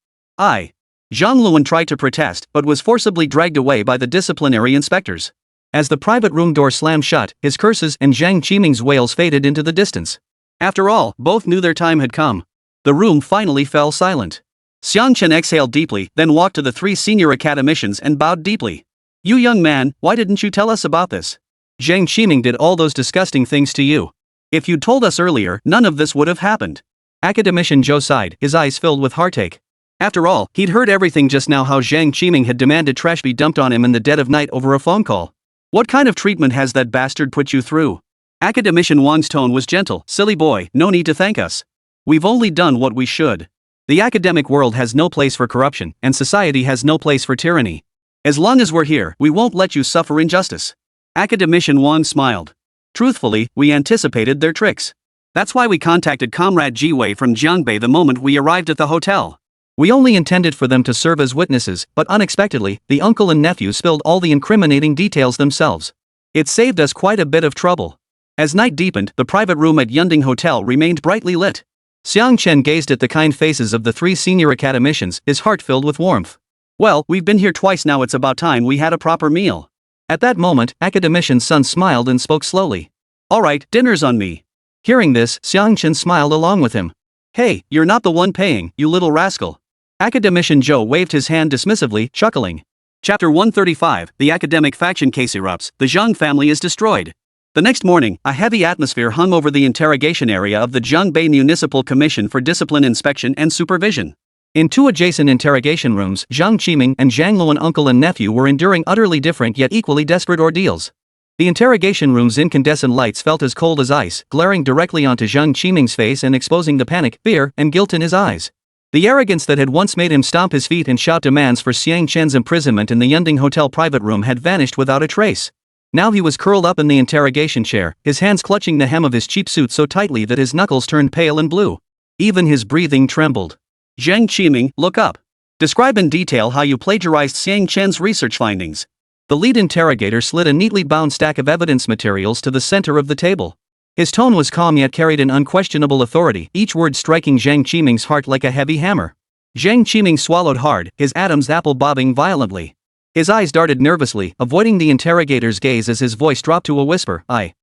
Zhang Luan tried to protest, but was forcibly dragged away by the disciplinary inspectors. As the private room door slammed shut, his curses and Zhang Qiming's wails faded into the distance. After all, both knew their time had come. The room finally fell silent. Xiang Chen exhaled deeply, then walked to the three senior academicians and bowed deeply. You young man, why didn't you tell us about this? Zhang Qiming did all those disgusting things to you. If you'd told us earlier, none of this would have happened. Academician Zhou sighed, his eyes filled with heartache. After all, he'd heard everything just now, how Zhang Qiming had demanded trash be dumped on him in the dead of night over a phone call. What kind of treatment has that bastard put you through? Academician Wang's tone was gentle. Silly boy, no need to thank us. We've only done what we should. The academic world has no place for corruption, and society has no place for tyranny. As long as we're here, we won't let you suffer injustice. Academician Wang smiled. Truthfully, we anticipated their tricks. That's why we contacted Comrade Jiwei from Jiangbei the moment we arrived at the hotel. We only intended for them to serve as witnesses, but unexpectedly, the uncle and nephew spilled all the incriminating details themselves. It saved us quite a bit of trouble. As night deepened, the private room at Yunding Hotel remained brightly lit. Xiang Chen gazed at the kind faces of the three senior academicians, his heart filled with warmth. Well, we've been here twice now, it's about time we had a proper meal. At that moment, academician's son smiled and spoke slowly. Alright, dinner's on me. Hearing this, Xiang Chen smiled along with him. Hey, you're not the one paying, you little rascal. Academician Zhou waved his hand dismissively, chuckling. Chapter 135, The Academic Faction Case erupts, the Zhang family is destroyed. The next morning, a heavy atmosphere hung over the interrogation area of the Jiangbei Municipal Commission for Discipline Inspection and Supervision. In two adjacent interrogation rooms, Zhang Qiming and Zhang Luan, uncle and nephew, were enduring utterly different yet equally desperate ordeals. The interrogation room's incandescent lights felt as cold as ice, glaring directly onto Zhang Qiming's face and exposing the panic, fear, and guilt in his eyes. The arrogance that had once made him stomp his feet and shout demands for Xiang Chen's imprisonment in the Yunding Hotel private room had vanished without a trace. Now he was curled up in the interrogation chair, his hands clutching the hem of his cheap suit so tightly that his knuckles turned pale and blue. Even his breathing trembled. Zhang Qiming, look up. Describe in detail how you plagiarized Xiang Chen's research findings. The lead interrogator slid a neatly bound stack of evidence materials to the center of the table. His tone was calm yet carried an unquestionable authority, each word striking Zhang Qiming's heart like a heavy hammer. Zhang Qiming swallowed hard, his Adam's apple bobbing violently. His eyes darted nervously, avoiding the interrogator's gaze as his voice dropped to a whisper. I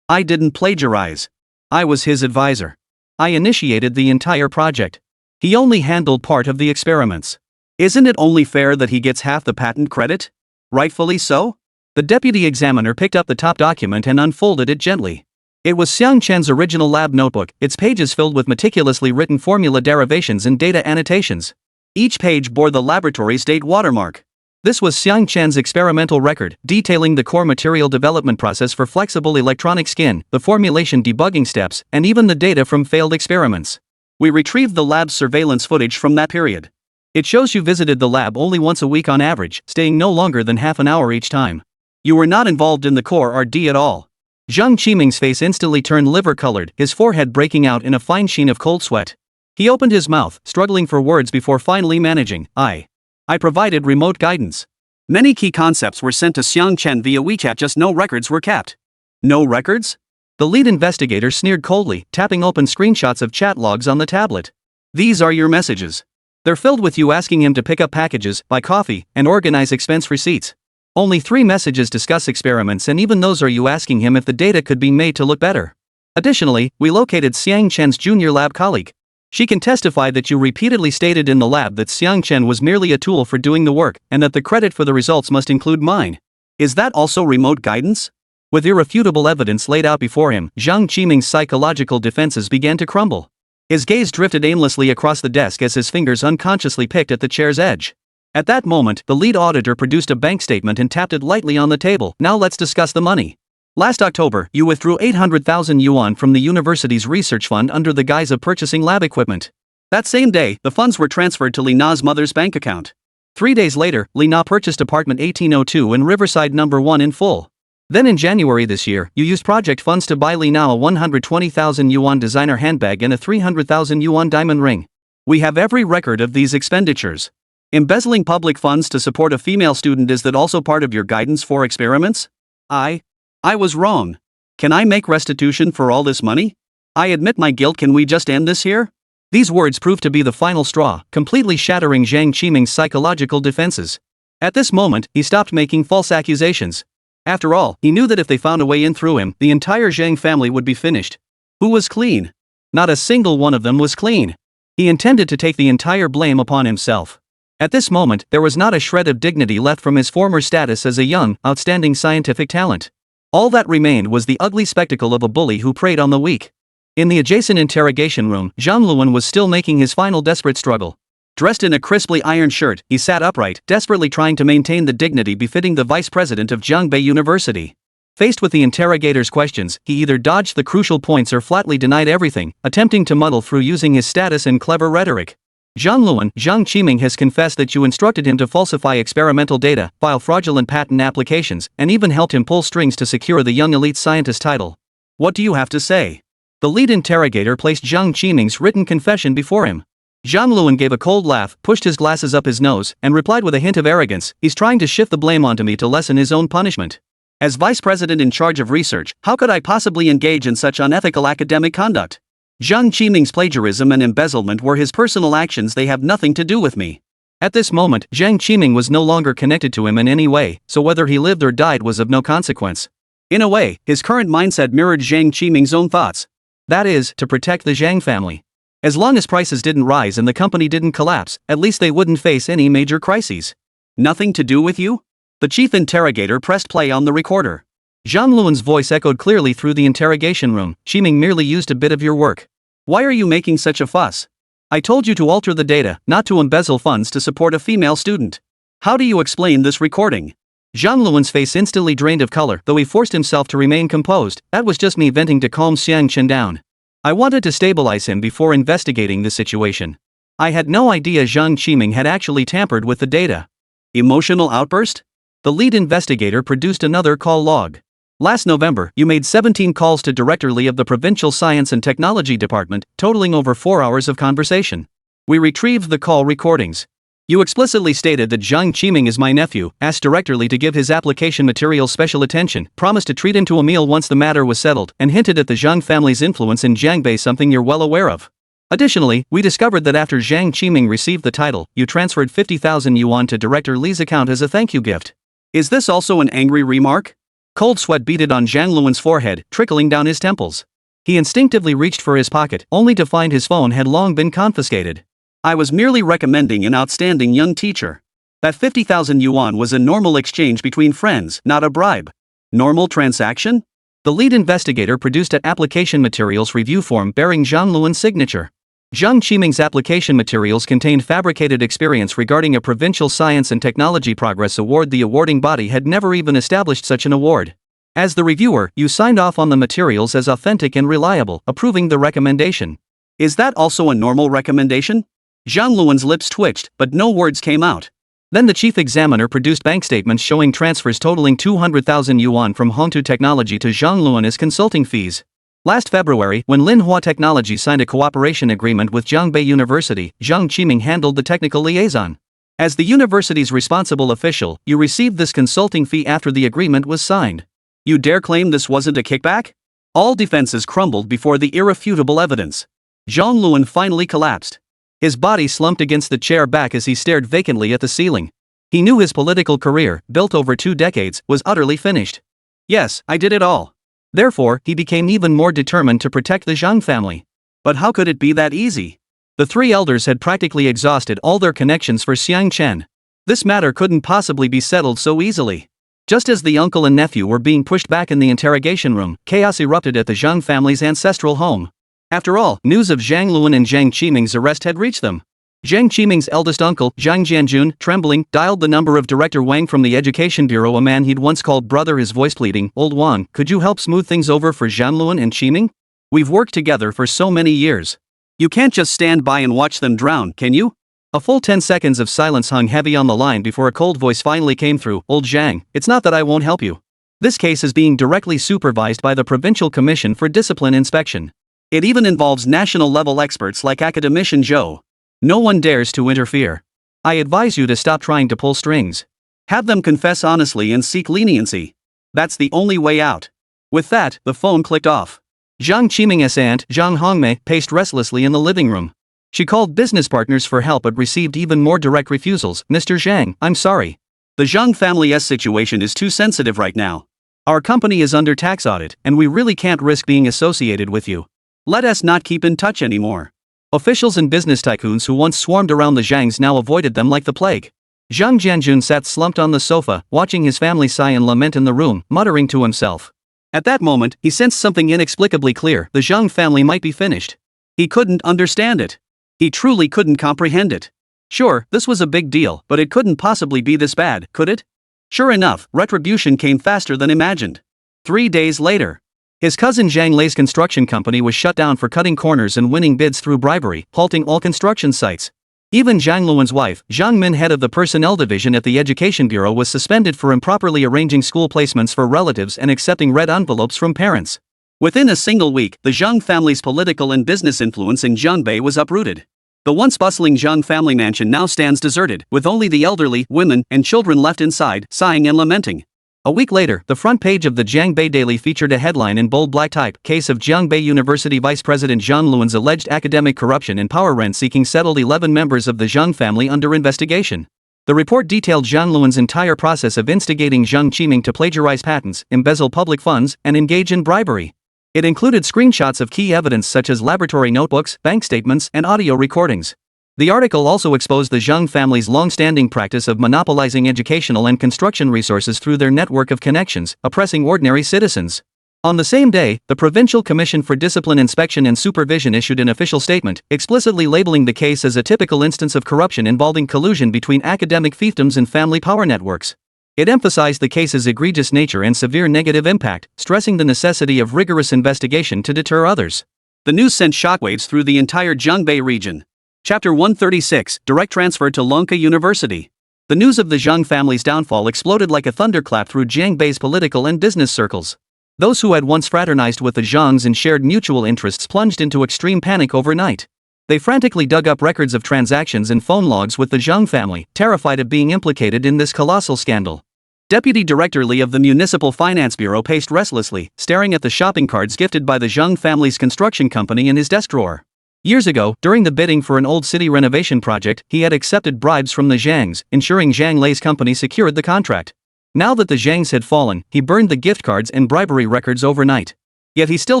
didn't plagiarize. I was his advisor. I initiated the entire project. He only handled part of the experiments. Isn't it only fair that he gets half the patent credit? Rightfully so? The deputy examiner picked up the top document and unfolded it gently. It was Xiang Chen's original lab notebook, its pages filled with meticulously written formula derivations and data annotations. Each page bore the laboratory's date watermark. This was Xiang Chen's experimental record, detailing the core material development process for flexible electronic skin, the formulation debugging steps, and even the data from failed experiments. We retrieved the lab's surveillance footage from that period. It shows you visited the lab only once a week on average, staying no longer than half an hour each time. You were not involved in the core R&D at all. Zhang Qiming's face instantly turned liver-colored, his forehead breaking out in a fine sheen of cold sweat. He opened his mouth, struggling for words before finally managing. I provided remote guidance. Many key concepts were sent to Xiang Chen via WeChat, just no records were kept. No records? The lead investigator sneered coldly, tapping open screenshots of chat logs on the tablet. These are your messages. They're filled with you asking him to pick up packages, buy coffee, and organize expense receipts. Only 3 messages discuss experiments, and even those are you asking him if the data could be made to look better. Additionally, we located Xiang Chen's junior lab colleague. She can testify that you repeatedly stated in the lab that Xiang Chen was merely a tool for doing the work, and that the credit for the results must include mine. Is that also remote guidance? With irrefutable evidence laid out before him, Zhang Qiming's psychological defenses began to crumble. His gaze drifted aimlessly across the desk as his fingers unconsciously picked at the chair's edge. At that moment, the lead auditor produced a bank statement and tapped it lightly on the table. Now let's discuss the money. Last October, you withdrew 800,000 yuan from the university's research fund under the guise of purchasing lab equipment. That same day, the funds were transferred to Li Na's mother's bank account. 3 days later, Li Na purchased apartment 1802 in Riverside No. 1 in full. Then in January this year, you used project funds to buy Li Na a 120,000 yuan designer handbag and a 300,000 yuan diamond ring. We have every record of these expenditures. Embezzling public funds to support a female student, is that also part of your guidance for experiments? I was wrong. Can I make restitution for all this money? I admit my guilt. Can we just end this here? These words proved to be the final straw, completely shattering Zhang Qiming's psychological defenses. At this moment, he stopped making false accusations. After all, he knew that if they found a way in through him, the entire Zhang family would be finished. Who was clean? Not a single one of them was clean. He intended to take the entire blame upon himself. At this moment, there was not a shred of dignity left from his former status as a young, outstanding scientific talent. All that remained was the ugly spectacle of a bully who preyed on the weak. In the adjacent interrogation room, Zhang Luan was still making his final desperate struggle. Dressed in a crisply ironed shirt, he sat upright, desperately trying to maintain the dignity befitting the vice president of Jiangbei University. Faced with the interrogator's questions, he either dodged the crucial points or flatly denied everything, attempting to muddle through using his status and clever rhetoric. Zhang Qiming has confessed that you instructed him to falsify experimental data, file fraudulent patent applications, and even helped him pull strings to secure the young elite scientist title. What do you have to say? The lead interrogator placed Zhang Qiming's written confession before him. Zhang Luan gave a cold laugh, pushed his glasses up his nose, and replied with a hint of arrogance, "He's trying to shift the blame onto me to lessen his own punishment. As vice president in charge of research, how could I possibly engage in such unethical academic conduct? Zhang Qiming's plagiarism and embezzlement were his personal actions. They have nothing to do with me." At this moment, Zhang Qiming was no longer connected to him in any way, so whether he lived or died was of no consequence. In a way, his current mindset mirrored Zhang Qiming's own thoughts. That is, to protect the Zhang family. As long as prices didn't rise and the company didn't collapse, at least they wouldn't face any major crises. Nothing to do with you? The chief interrogator pressed play on the recorder. Zhang Luan's voice echoed clearly through the interrogation room. "Qiming merely used a bit of your work. Why are you making such a fuss? I told you to alter the data, not to embezzle funds to support a female student. How do you explain this recording?" Zhang Luan's face instantly drained of color, though he forced himself to remain composed. "That was just me venting to calm Xiang Chen down. I wanted to stabilize him before investigating the situation. I had no idea Zhang Qiming had actually tampered with the data." Emotional outburst? The lead investigator produced another call log. "Last November, you made 17 calls to Director Li of the Provincial Science and Technology Department, totaling over 4 hours of conversation. We retrieved the call recordings. You explicitly stated that Zhang Qiming is my nephew, asked Director Li to give his application materials special attention, promised to treat him to a meal once the matter was settled, and hinted at the Zhang family's influence in Jiangbei, something you're well aware of. Additionally, we discovered that after Zhang Qiming received the title, you transferred 50,000 yuan to Director Li's account as a thank you gift." Is this also an angry remark? Cold sweat beaded on Zhang Luan's forehead, trickling down his temples. He instinctively reached for his pocket, only to find his phone had long been confiscated. "I was merely recommending an outstanding young teacher. That 50,000 yuan was a normal exchange between friends, not a bribe. Normal transaction?" The lead investigator produced an application materials review form bearing Zhang Luan's signature. Zhang Qiming's application materials contained fabricated experience regarding a provincial science and technology progress award. The awarding body had never even established such an award. As the reviewer, you signed off on the materials as authentic and reliable, approving the recommendation. Is that also a normal recommendation? Zhang Luan's lips twitched, but no words came out. Then the chief examiner produced bank statements showing transfers totaling 200,000 yuan from Hongtu Technology to Zhang Luan as consulting fees. Last February, when Manhwa Technology signed a cooperation agreement with Jiangbei University, Zhang Qiming handled the technical liaison. As the university's responsible official, you received this consulting fee after the agreement was signed. You dare claim this wasn't a kickback? All defenses crumbled before the irrefutable evidence. Zhang Luan finally collapsed. His body slumped against the chair back as he stared vacantly at the ceiling. He knew his political career, built over 2 decades, was utterly finished. Yes, I did it all. Therefore, he became even more determined to protect the Xiang family. But how could it be that easy? The 3 elders had practically exhausted all their connections for Xiang Chen. This matter couldn't possibly be settled so easily. Just as the uncle and nephew were being pushed back in the interrogation room, chaos erupted at the Xiang family's ancestral home. After all, news of Zhang Luan and Zhang Qiming's arrest had reached them. Zhang Qiming's eldest uncle, Zhang Jianjun, trembling, dialed the number of Director Wang from the Education Bureau, a man he'd once called brother, his voice pleading. "Old Wang, could you help smooth things over for Zhang Luan and Qiming? We've worked together for so many years. You can't just stand by and watch them drown, can you?" A full 10 seconds of silence hung heavy on the line before a cold voice finally came through. "Old Zhang, it's not that I won't help you. This case is being directly supervised by the Provincial Commission for Discipline Inspection. It even involves national-level experts like academician Zhou. No one dares to interfere. I advise you to stop trying to pull strings. Have them confess honestly and seek leniency. That's the only way out." With that, the phone clicked off. Zhang Qiming's aunt, Zhang Hongmei, paced restlessly in the living room. She called business partners for help but received even more direct refusals. "Mr. Zhang, I'm sorry. The Zhang family's situation is too sensitive right now. Our company is under tax audit, and we really can't risk being associated with you. Let us not keep in touch anymore." Officials and business tycoons who once swarmed around the Zhangs now avoided them like the plague. Zhang Jianjun sat slumped on the sofa, watching his family sigh and lament in the room, muttering to himself. At that moment, he sensed something inexplicably clear: the Zhang family might be finished. He couldn't understand it. He truly couldn't comprehend it. Sure, this was a big deal, but it couldn't possibly be this bad, could it? Sure enough, retribution came faster than imagined. 3 days later, his cousin Zhang Lei's construction company was shut down for cutting corners and winning bids through bribery, halting all construction sites. Even Zhang Luan's wife, Zhang Min, head of the personnel division at the Education Bureau, was suspended for improperly arranging school placements for relatives and accepting red envelopes from parents. Within a single week, the Zhang family's political and business influence in Zhangbei was uprooted. The once bustling Zhang family mansion now stands deserted, with only the elderly, women, and children left inside, sighing and lamenting. A week later, the front page of the Jiangbei Daily featured a headline in bold black type: "Case of Jiangbei University Vice President Zhang Luan's alleged academic corruption and power rent-seeking settled 11 members of the Zhang family under investigation." The report detailed Zhang Luan's entire process of instigating Zhang Qiming to plagiarize patents, embezzle public funds, and engage in bribery. It included screenshots of key evidence such as laboratory notebooks, bank statements, and audio recordings. The article also exposed the Zhang family's long-standing practice of monopolizing educational and construction resources through their network of connections, oppressing ordinary citizens. On the same day, the Provincial Commission for Discipline Inspection and Supervision issued an official statement, explicitly labeling the case as a typical instance of corruption involving collusion between academic fiefdoms and family power networks. It emphasized the case's egregious nature and severe negative impact, stressing the necessity of rigorous investigation to deter others. The news sent shockwaves through the entire Zhangbei region. Chapter 136, Direct Transfer to Lonka University. The news of the Zhang family's downfall exploded like a thunderclap through Jiangbei's political and business circles. Those who had once fraternized with the Zhangs and shared mutual interests plunged into extreme panic overnight. They frantically dug up records of transactions and phone logs with the Zhang family, terrified of being implicated in this colossal scandal. Deputy Director Li of the Municipal Finance Bureau paced restlessly, staring at the shopping cards gifted by the Zhang family's construction company in his desk drawer. Years ago, during the bidding for an old city renovation project, he had accepted bribes from the Zhangs, ensuring Zhang Lei's company secured the contract. Now that the Zhangs had fallen, he burned the gift cards and bribery records overnight. Yet he still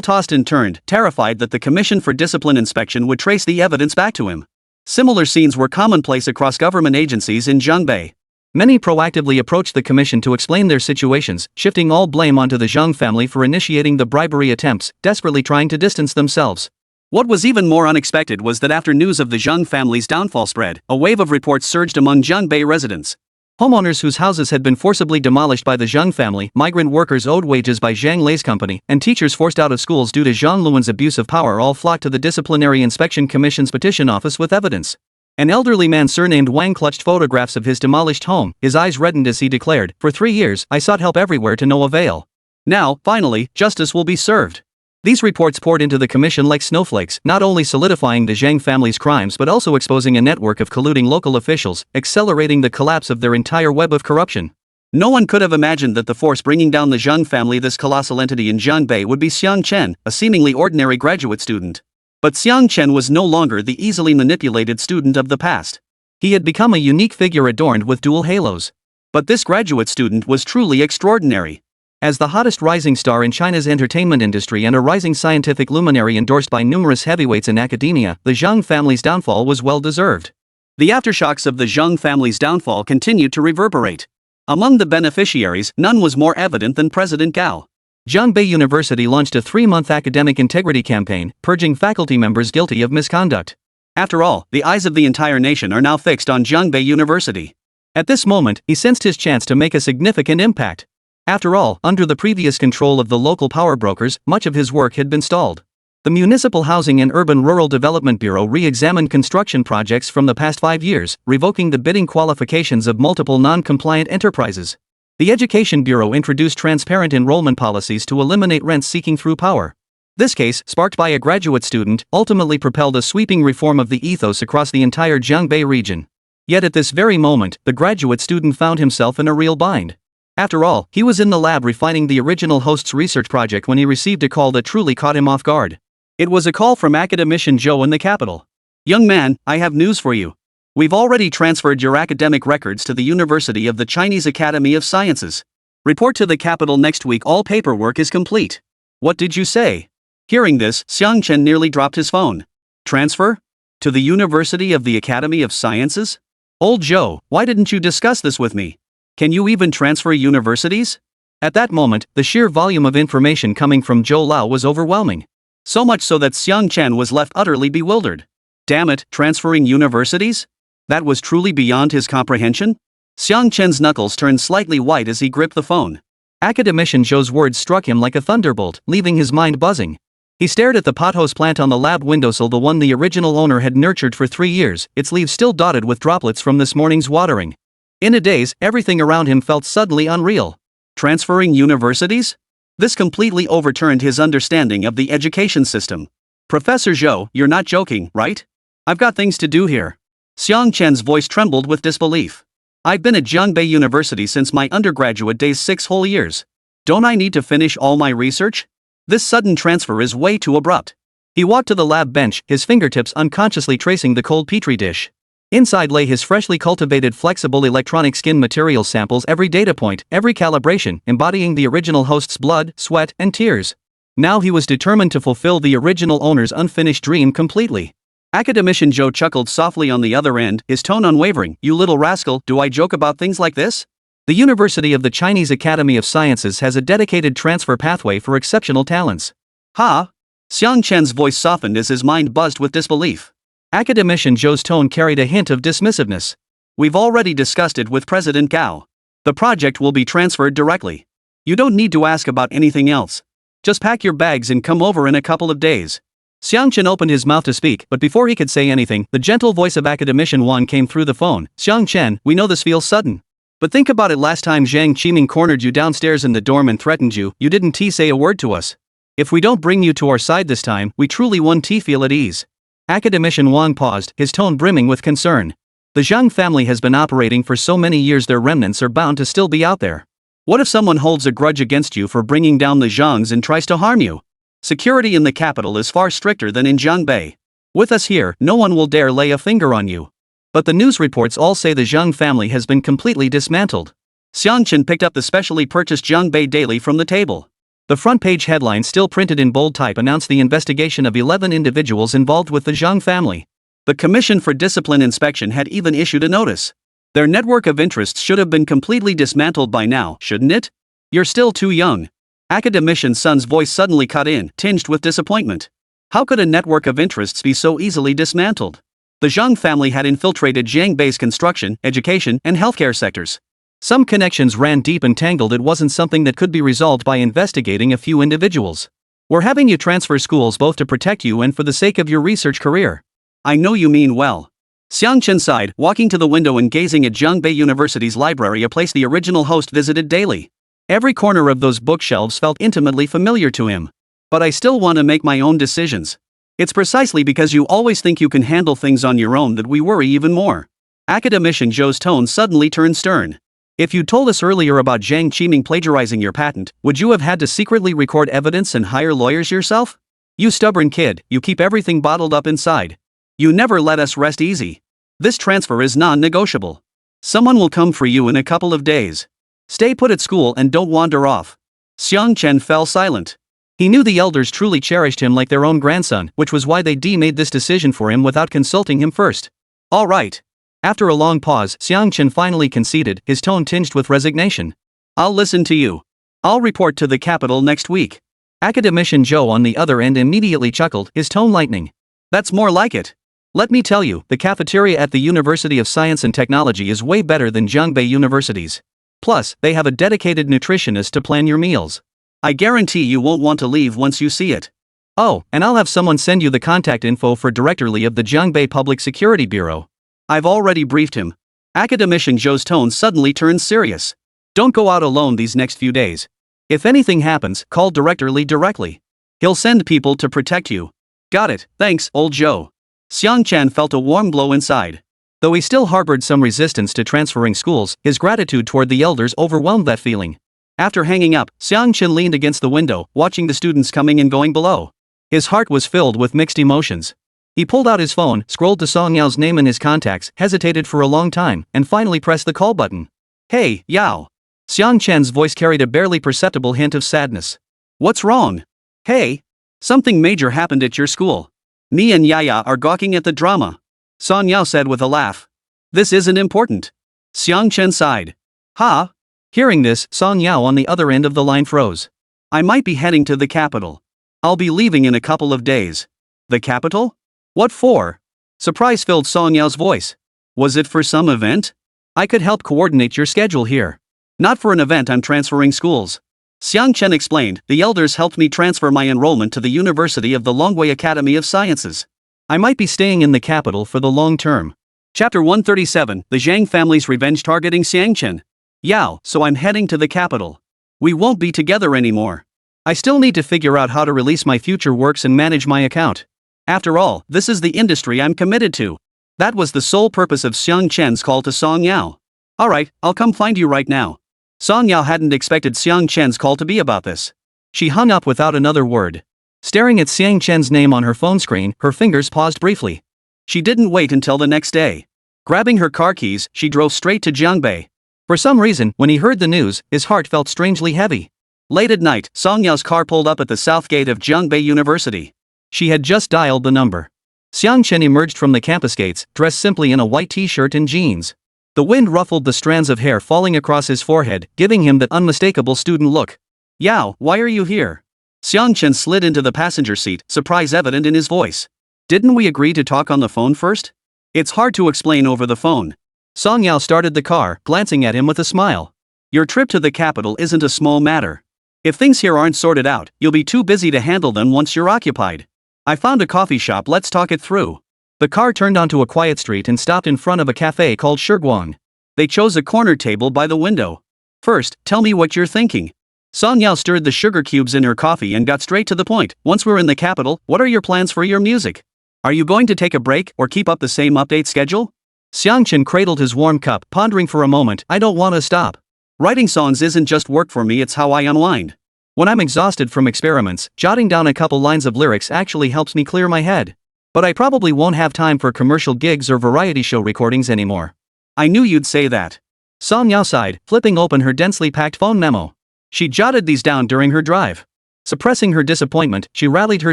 tossed and turned, terrified that the Commission for Discipline Inspection would trace the evidence back to him. Similar scenes were commonplace across government agencies in Zhangbei. Many proactively approached the commission to explain their situations, shifting all blame onto the Zhang family for initiating the bribery attempts, desperately trying to distance themselves. What was even more unexpected was that after news of the Zhang family's downfall spread, a wave of reports surged among Zhangbei residents. Homeowners whose houses had been forcibly demolished by the Zhang family, migrant workers owed wages by Zhang Lei's company, and teachers forced out of schools due to Zhang Luan's abuse of power all flocked to the Disciplinary Inspection Commission's petition office with evidence. An elderly man surnamed Wang clutched photographs of his demolished home, his eyes reddened as he declared, "For 3 years, I sought help everywhere to no avail. Now, finally, justice will be served." These reports poured into the commission like snowflakes, not only solidifying the Zhang family's crimes but also exposing a network of colluding local officials, accelerating the collapse of their entire web of corruption. No one could have imagined that the force bringing down the Zhang family, this colossal entity in Zhangbei, would be Xiang Chen, a seemingly ordinary graduate student. But Xiang Chen was no longer the easily manipulated student of the past. He had become a unique figure adorned with dual halos. But this graduate student was truly extraordinary. As the hottest rising star in China's entertainment industry and a rising scientific luminary endorsed by numerous heavyweights in academia, the Xiang family's downfall was well deserved. The aftershocks of the Xiang family's downfall continued to reverberate. Among the beneficiaries, none was more evident than President Gao. Jiangbei University launched a 3-month academic integrity campaign, purging faculty members guilty of misconduct. After all, the eyes of the entire nation are now fixed on Jiangbei University. At this moment, he sensed his chance to make a significant impact. After all, under the previous control of the local power brokers, much of his work had been stalled. The Municipal Housing and Urban Rural Development Bureau re-examined construction projects from the past 5 years, revoking the bidding qualifications of multiple non-compliant enterprises. The Education Bureau introduced transparent enrollment policies to eliminate rents seeking through power. This case, sparked by a graduate student, ultimately propelled a sweeping reform of the ethos across the entire Jiangbei region. Yet at this very moment, the graduate student found himself in a real bind. After all, he was in the lab refining the original host's research project when he received a call that truly caught him off guard. It was a call from academician Zhou in the capital. "Young man, I have news for you. We've already transferred your academic records to the University of the Chinese Academy of Sciences. Report to the capital next week. All paperwork is complete." "What did you say?" Hearing this, Xiang Chen nearly dropped his phone. "Transfer? To the University of the Academy of Sciences? Old Zhou, why didn't you discuss this with me? Can you even transfer universities?" At that moment, the sheer volume of information coming from Zhou Lao was overwhelming. So much so that Xiang Chen was left utterly bewildered. Damn it, transferring universities? That was truly beyond his comprehension? Xiang Chen's knuckles turned slightly white as he gripped the phone. Academician Zhou's words struck him like a thunderbolt, leaving his mind buzzing. He stared at the pothose plant on the lab windowsill, the one the original owner had nurtured for 3 years, its leaves still dotted with droplets from this morning's watering. In a daze, everything around him felt suddenly unreal. Transferring universities? This completely overturned his understanding of the education system. "Professor Zhou, you're not joking, right? I've got things to do here." Xiang Chen's voice trembled with disbelief. "I've been at Jiangbei University since my undergraduate days, 6 whole years. Don't I need to finish all my research? This sudden transfer is way too abrupt." He walked to the lab bench, his fingertips unconsciously tracing the cold petri dish. Inside lay his freshly cultivated flexible electronic skin material samples, every data point, every calibration, embodying the original host's blood, sweat, and tears. Now he was determined to fulfill the original owner's unfinished dream completely. Academician Zhou chuckled softly on the other end, his tone unwavering. "You little rascal, do I joke about things like this?" The University of the Chinese Academy of Sciences has a dedicated transfer pathway for exceptional talents. "Ha?" Xiang Chen's voice softened as his mind buzzed with disbelief. Academician Zhou's tone carried a hint of dismissiveness. "We've already discussed it with President Gao. The project will be transferred directly. You don't need to ask about anything else. Just pack your bags and come over in a couple of days." Xiang Chen opened his mouth to speak, but before he could say anything, the gentle voice of academician Wan came through the phone. "Xiang Chen, we know this feels sudden. But think about it, last time Zhang Qiming cornered you downstairs in the dorm and threatened you, you didn't say a word to us. If we don't bring you to our side this time, we truly won't feel at ease." Academician Wang paused, his tone brimming with concern. The Zhang family has been operating for so many years, their remnants are bound to still be out there. What if someone holds a grudge against you for bringing down the Zhangs and tries to harm you? Security in the capital is far stricter than in Jiangbei. With us here, no one will dare lay a finger on you. But the news reports all say the Zhang family has been completely dismantled. Xiang Chen picked up the specially purchased Jiangbei Daily from the table. The front page headline, still printed in bold type, announced the investigation of 11 individuals involved with the Zhang family. The Commission for Discipline Inspection had even issued a notice. Their network of interests should have been completely dismantled by now, shouldn't it? "You're still too young." Academician Sun's voice suddenly cut in, tinged with disappointment. How could a network of interests be so easily dismantled? The Zhang family had infiltrated Jiangbei's construction, education, and healthcare sectors. Some connections ran deep and tangled. It wasn't something that could be resolved by investigating a few individuals. We're having you transfer schools both to protect you and for the sake of your research career. "I know you mean well." Xiang Chen sighed, walking to the window and gazing at Jiangbei University's library, a place the original host visited daily. Every corner of those bookshelves felt intimately familiar to him. "But I still want to make my own decisions. It's precisely because you always think you can handle things on your own that we worry even more." Academician Zhou's tone suddenly turned stern. "If you told us earlier about Zhang Qiming plagiarizing your patent, would you have had to secretly record evidence and hire lawyers yourself? You stubborn kid, you keep everything bottled up inside. You never let us rest easy. This transfer is non-negotiable. Someone will come for you in a couple of days. Stay put at school and don't wander off." Xiang Chen fell silent. He knew the elders truly cherished him like their own grandson, which was why they made this decision for him without consulting him first. "All right." After a long pause, Xiang Chen finally conceded, his tone tinged with resignation. "I'll listen to you. I'll report to the capital next week." Academician Zhou on the other end immediately chuckled, his tone lightening. "That's more like it. Let me tell you, the cafeteria at the University of Science and Technology is way better than Zhangbei University's. Plus, they have a dedicated nutritionist to plan your meals. I guarantee you won't want to leave once you see it. Oh, and I'll have someone send you the contact info for Director Li of the Zhangbei Public Security Bureau. I've already briefed him." Academician Zhou's tone suddenly turns serious. "Don't go out alone these next few days. If anything happens, call Director Li directly. He'll send people to protect you." "Got it, thanks, old Zhou." Xiang Chen felt a warm glow inside. Though he still harbored some resistance to transferring schools, his gratitude toward the elders overwhelmed that feeling. After hanging up, Xiang Chen leaned against the window, watching the students coming and going below. His heart was filled with mixed emotions. He pulled out his phone, scrolled to Song Yao's name in his contacts, hesitated for a long time, and finally pressed the call button. "Hey, Yao." Xiang Chen's voice carried a barely perceptible hint of sadness. "What's wrong?" "Hey. Something major happened at your school. Me and Yaya are gawking at the drama," Song Yao said with a laugh. "This isn't important." Xiang Chen sighed. "Huh?" Hearing this, Song Yao on the other end of the line froze. "I might be heading to the capital. I'll be leaving in a couple of days." "The capital? What for?" Surprise filled Song Yao's voice. "Was it for some event? I could help coordinate your schedule here." "Not for an event, I'm transferring schools." Xiang Chen explained, "The elders helped me transfer my enrollment to the University of the Longwei Academy of Sciences. I might be staying in the capital for the long term." Chapter 137, The Zhang Family's Revenge Targeting Xiang Chen. "Yao, so I'm heading to the capital. We won't be together anymore. I still need to figure out how to release my future works and manage my account. After all, this is the industry I'm committed to." That was the sole purpose of Xiang Chen's call to Song Yao. "Alright, I'll come find you right now." Song Yao hadn't expected Xiang Chen's call to be about this. She hung up without another word. Staring at Xiang Chen's name on her phone screen, her fingers paused briefly. She didn't wait until the next day. Grabbing her car keys, she drove straight to Zhangbei. For some reason, when he heard the news, his heart felt strangely heavy. Late at night, Song Yao's car pulled up at the south gate of Zhangbei University. She had just dialed the number. Xiang Chen emerged from the campus gates, dressed simply in a white t-shirt and jeans. The wind ruffled the strands of hair falling across his forehead, giving him that unmistakable student look. "Yao, why are you here?" Xiang Chen slid into the passenger seat, surprise evident in his voice. "Didn't we agree to talk on the phone first? It's hard to explain over the phone." Song Yao started the car, glancing at him with a smile. "Your trip to the capital isn't a small matter. If things here aren't sorted out, you'll be too busy to handle them once you're occupied. I found a coffee shop, let's talk it through." The car turned onto a quiet street and stopped in front of a cafe called Shiguang. They chose a corner table by the window. "First, tell me what you're thinking." Song Yao stirred the sugar cubes in her coffee and got straight to the point. "Once we're in the capital, what are your plans for your music? Are you going to take a break or keep up the same update schedule?" Xiang Chen cradled his warm cup, pondering for a moment. "I don't want to stop. Writing songs isn't just work for me, it's how I unwind. When I'm exhausted from experiments, jotting down a couple lines of lyrics actually helps me clear my head. But I probably won't have time for commercial gigs or variety show recordings anymore." "I knew you'd say that." Song Yao sighed, flipping open her densely packed phone memo. She jotted these down during her drive. Suppressing her disappointment, she rallied her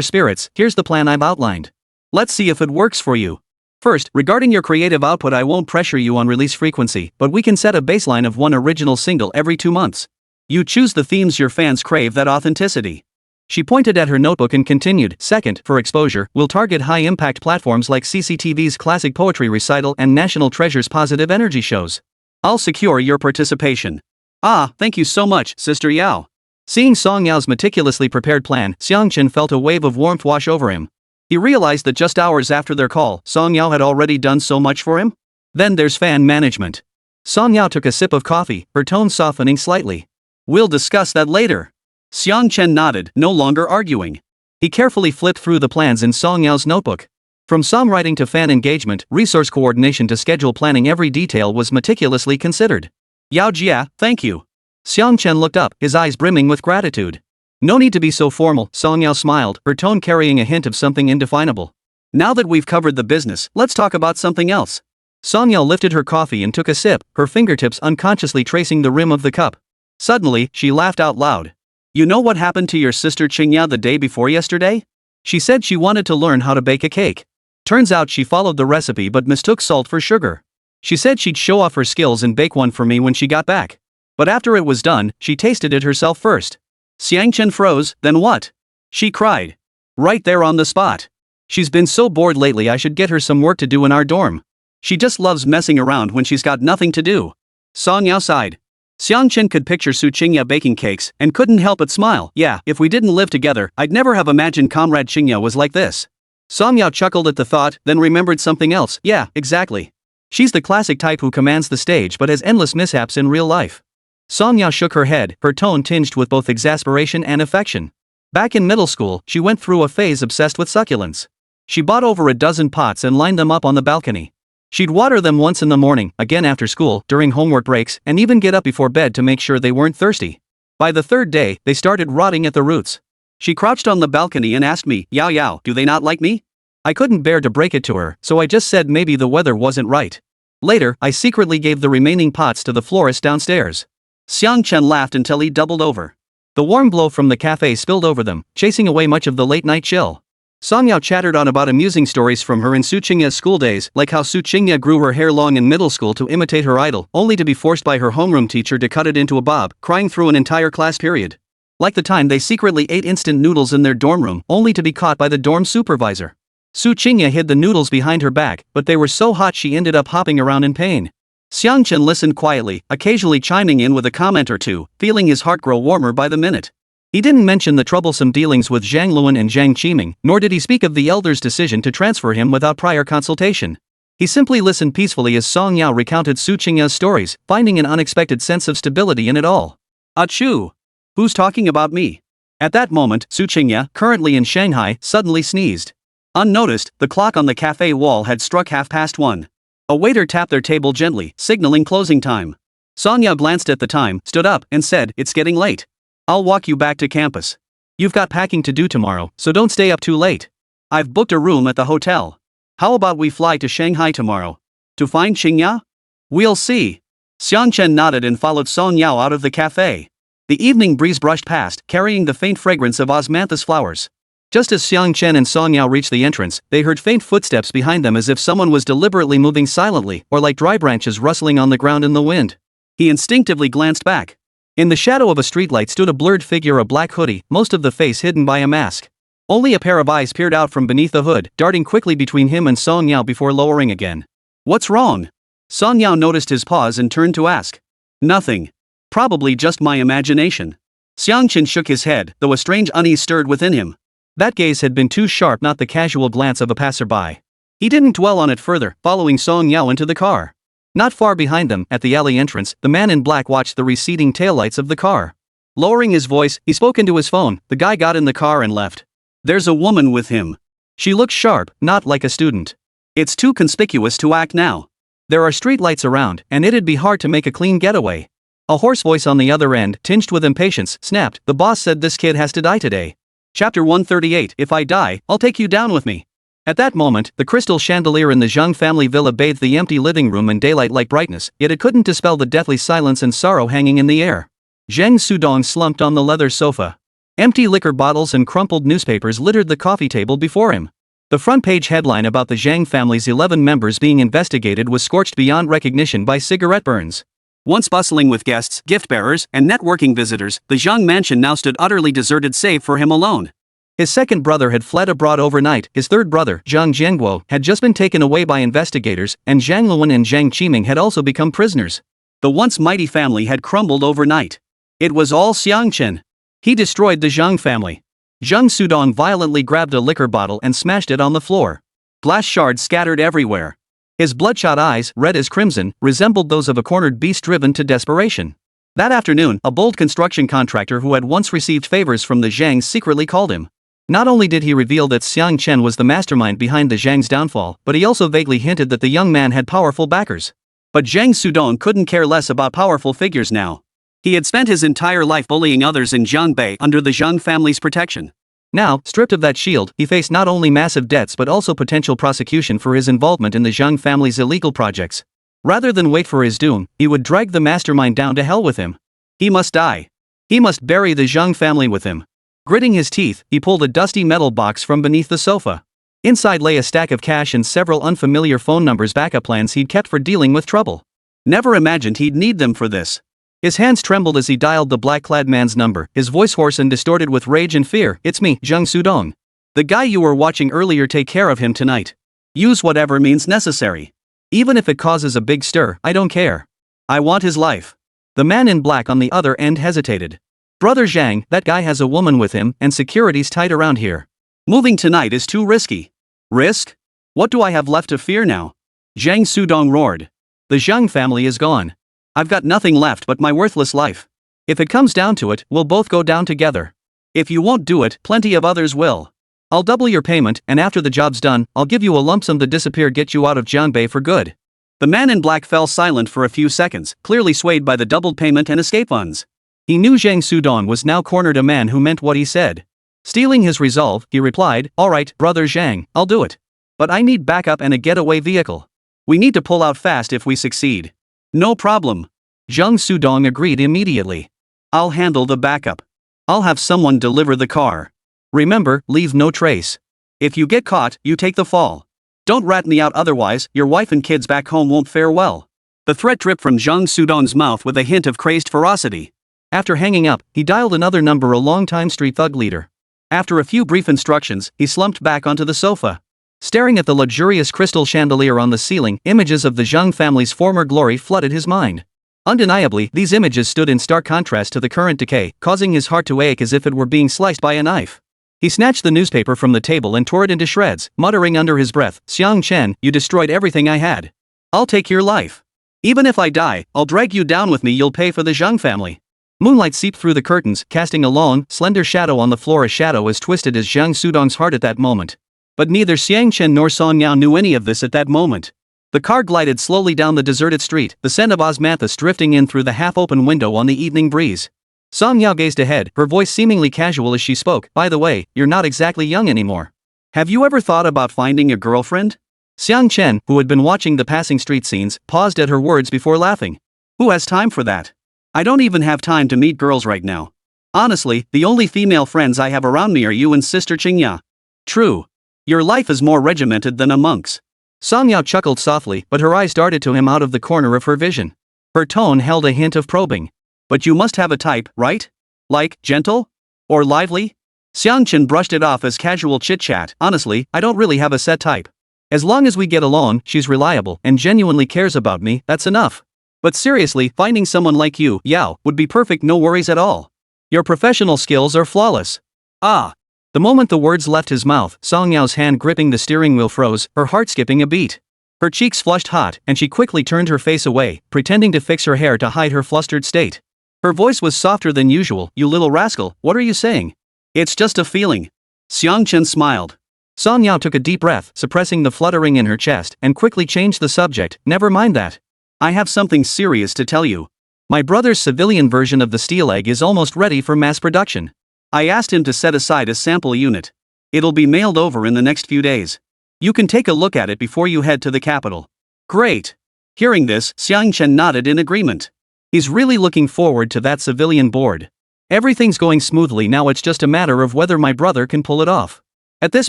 spirits. "Here's the plan I've outlined. Let's see if it works for you. First, regarding your creative output, I won't pressure you on release frequency, but we can set a baseline of one original single every 2 months. You choose the themes your fans crave, that authenticity." She pointed at her notebook and continued. "Second, for exposure, we'll target high-impact platforms like CCTV's Classic Poetry Recital and National Treasure's Positive Energy shows. I'll secure your participation." "Ah, thank you so much, Sister Yao." Seeing Song Yao's meticulously prepared plan, Xiang Chen felt a wave of warmth wash over him. He realized that just hours after their call, Song Yao had already done so much for him. Then there's fan management. Song Yao took a sip of coffee, her tone softening slightly. "We'll discuss that later." Xiang Chen nodded, no longer arguing. He carefully flipped through the plans in Song Yao's notebook. From songwriting to fan engagement, resource coordination to schedule planning, every detail was meticulously considered. "Yao Jia, thank you." Xiang Chen looked up, his eyes brimming with gratitude. No need to be so formal, Song Yao smiled, her tone carrying a hint of something indefinable. Now that we've covered the business, let's talk about something else. Song Yao lifted her coffee and took a sip, her fingertips unconsciously tracing the rim of the cup. Suddenly, she laughed out loud. You know what happened to your sister Qingya the day before yesterday? She said she wanted to learn how to bake a cake. Turns out she followed the recipe but mistook salt for sugar. She said she'd show off her skills and bake one for me when she got back. But after it was done, she tasted it herself first. Xiang Chen froze. Then what? She cried. Right there on the spot. She's been so bored lately, I should get her some work to do in our dorm. She just loves messing around when she's got nothing to do. Song Yao sighed. Xiang Chen could picture Su Qingya baking cakes and couldn't help but smile. Yeah, if we didn't live together, I'd never have imagined Comrade Qingya was like this. Song Yao chuckled at the thought, then remembered something else. Yeah, exactly. She's the classic type who commands the stage but has endless mishaps in real life. Song Yao shook her head, her tone tinged with both exasperation and affection. Back in middle school, she went through a phase obsessed with succulents. She bought over a dozen pots and lined them up on the balcony. She'd water them once in the morning, again after school, during homework breaks, and even get up before bed to make sure they weren't thirsty. By the third day, they started rotting at the roots. She crouched on the balcony and asked me, Yao Yao, do they not like me? I couldn't bear to break it to her, so I just said maybe the weather wasn't right. Later, I secretly gave the remaining pots to the florist downstairs. Xiang Chen laughed until he doubled over. The warm glow from the cafe spilled over them, chasing away much of the late-night chill. Song Yao chattered on about amusing stories from her and Su Qingya's school days, like how Su Qingya grew her hair long in middle school to imitate her idol, only to be forced by her homeroom teacher to cut it into a bob, crying through an entire class period. Like the time they secretly ate instant noodles in their dorm room, only to be caught by the dorm supervisor. Su Qingya hid the noodles behind her back, but they were so hot she ended up hopping around in pain. Xiang Chen listened quietly, occasionally chiming in with a comment or two, feeling his heart grow warmer by the minute. He didn't mention the troublesome dealings with Zhang Luan and Zhang Qiming, nor did he speak of the elder's decision to transfer him without prior consultation. He simply listened peacefully as Song Yao recounted Su Qingya's stories, finding an unexpected sense of stability in it all. Achoo! Who's talking about me? At that moment, Su Qingya, currently in Shanghai, suddenly sneezed. Unnoticed, the clock on the cafe wall had struck 1:30. A waiter tapped their table gently, signaling closing time. Song Yao glanced at the time, stood up, and said, "It's getting late. I'll walk you back to campus. You've got packing to do tomorrow, so don't stay up too late. I've booked a room at the hotel. How about we fly to Shanghai tomorrow? To find Qingya? We'll see." Xiang Chen nodded and followed Song Yao out of the cafe. The evening breeze brushed past, carrying the faint fragrance of osmanthus flowers. Just as Xiang Chen and Song Yao reached the entrance, they heard faint footsteps behind them as if someone was deliberately moving silently, or like dry branches rustling on the ground in the wind. He instinctively glanced back. In the shadow of a streetlight stood a blurred figure, a black hoodie, most of the face hidden by a mask. Only a pair of eyes peered out from beneath the hood, darting quickly between him and Song Yao before lowering again. "What's wrong?" Song Yao noticed his pause and turned to ask. "Nothing. Probably just my imagination." Xiang Chen shook his head, though a strange unease stirred within him. That gaze had been too sharp, not the casual glance of a passerby. He didn't dwell on it further, following Song Yao into the car. Not far behind them, at the alley entrance, the man in black watched the receding taillights of the car. Lowering his voice, he spoke into his phone. The guy got in the car and left. "There's a woman with him. She looks sharp, not like a student. It's too conspicuous to act now. There are streetlights around, and it'd be hard to make a clean getaway." A hoarse voice on the other end, tinged with impatience, snapped, "The boss said this kid has to die today." Chapter 138. If I die, I'll take you down with me. At that moment, the crystal chandelier in the Zhang family villa bathed the empty living room in daylight-like brightness, yet it couldn't dispel the deathly silence and sorrow hanging in the air. Zhang Sudong slumped on the leather sofa. Empty liquor bottles and crumpled newspapers littered the coffee table before him. The front-page headline about the Zhang family's 11 members being investigated was scorched beyond recognition by cigarette burns. Once bustling with guests, gift-bearers, and networking visitors, the Zhang mansion now stood utterly deserted save for him alone. His second brother had fled abroad overnight, his third brother, Zhang Jianguo, had just been taken away by investigators, and Zhang Luan and Zhang Qiming had also become prisoners. The once mighty family had crumbled overnight. It was all Xiang Chen. He destroyed the Zhang family. Zhang Sudong violently grabbed a liquor bottle and smashed it on the floor. Glass shards scattered everywhere. His bloodshot eyes, red as crimson, resembled those of a cornered beast driven to desperation. That afternoon, a bold construction contractor who had once received favors from the Zhangs secretly called him. Not only did he reveal that Xiang Chen was the mastermind behind the Zhang's downfall, but he also vaguely hinted that the young man had powerful backers. But Zhang Sudong couldn't care less about powerful figures now. He had spent his entire life bullying others in Jiangbei under the Zhang family's protection. Now, stripped of that shield, he faced not only massive debts but also potential prosecution for his involvement in the Zhang family's illegal projects. Rather than wait for his doom, he would drag the mastermind down to hell with him. He must die. He must bury the Zhang family with him. Gritting his teeth, he pulled a dusty metal box from beneath the sofa. Inside lay a stack of cash and several unfamiliar phone numbers, backup plans he'd kept for dealing with trouble. Never imagined he'd need them for this. His hands trembled as he dialed the black-clad man's number, his voice hoarse and distorted with rage and fear. "It's me, Zhang Sudong. The guy you were watching earlier. Take care of him tonight. Use whatever means necessary. Even if it causes a big stir, I don't care. I want his life." The man in black on the other end hesitated. "Brother Zhang, that guy has a woman with him, and security's tight around here. Moving tonight is too risky." "Risk? What do I have left to fear now?" Zhang Sudong roared. "The Zhang family is gone. I've got nothing left but my worthless life. If it comes down to it, we'll both go down together. If you won't do it, plenty of others will. I'll double your payment, and after the job's done, I'll give you a lump sum to disappear, get you out of Jiangbei for good." The man in black fell silent for a few seconds, clearly swayed by the doubled payment and escape funds. He knew Zhang Sudong was now cornered, a man who meant what he said. Stealing his resolve, he replied, "All right, Brother Zhang, I'll do it. But I need backup and a getaway vehicle. We need to pull out fast if we succeed." "No problem." Zhang Sudong agreed immediately. "I'll handle the backup. I'll have someone deliver the car. Remember, leave no trace. If you get caught, you take the fall. Don't rat me out, otherwise, your wife and kids back home won't fare well." The threat dripped from Zhang Sudong's mouth with a hint of crazed ferocity. After hanging up, he dialed another number, a longtime street thug leader. After a few brief instructions, he slumped back onto the sofa. Staring at the luxurious crystal chandelier on the ceiling, images of the Zhang family's former glory flooded his mind. Undeniably, these images stood in stark contrast to the current decay, causing his heart to ache as if it were being sliced by a knife. He snatched the newspaper from the table and tore it into shreds, muttering under his breath, "Xiang Chen, you destroyed everything I had. I'll take your life. Even if I die, I'll drag you down with me. You'll pay for the Zhang family." Moonlight seeped through the curtains, casting a long, slender shadow on the floor, a shadow as twisted as Zhang Sudong's heart at that moment. But neither Xiang Chen nor Song Yao knew any of this at that moment. The car glided slowly down the deserted street, the scent of osmanthus drifting in through the half-open window on the evening breeze. Song Yao gazed ahead, her voice seemingly casual as she spoke. "By the way, you're not exactly young anymore. Have you ever thought about finding a girlfriend?" Xiang Chen, who had been watching the passing street scenes, paused at her words before laughing. "Who has time for that? I don't even have time to meet girls right now. Honestly, the only female friends I have around me are you and Sister Qingya." "True. Your life is more regimented than a monk's." Song Yao chuckled softly, but her eyes darted to him out of the corner of her vision. Her tone held a hint of probing. "But you must have a type, right? Like, gentle? Or lively?" Xiang Chen brushed it off as casual chit-chat. "Honestly, I don't really have a set type. As long as we get along, she's reliable and genuinely cares about me, that's enough. But seriously, finding someone like you, Yao, would be perfect, no worries at all. Your professional skills are flawless." "Ah." The moment the words left his mouth, Song Yao's hand gripping the steering wheel froze, her heart skipping a beat. Her cheeks flushed hot, and she quickly turned her face away, pretending to fix her hair to hide her flustered state. Her voice was softer than usual. "You little rascal, what are you saying?" "It's just a feeling." Xiang Chen smiled. Song Yao took a deep breath, suppressing the fluttering in her chest, and quickly changed the subject. "Never mind that. I have something serious to tell you. My brother's civilian version of the steel egg is almost ready for mass production. I asked him to set aside a sample unit. It'll be mailed over in the next few days. You can take a look at it before you head to the capital." "Great." Hearing this, Xiang Chen nodded in agreement. He's really looking forward to that civilian board. Everything's going smoothly now, it's just a matter of whether my brother can pull it off. At this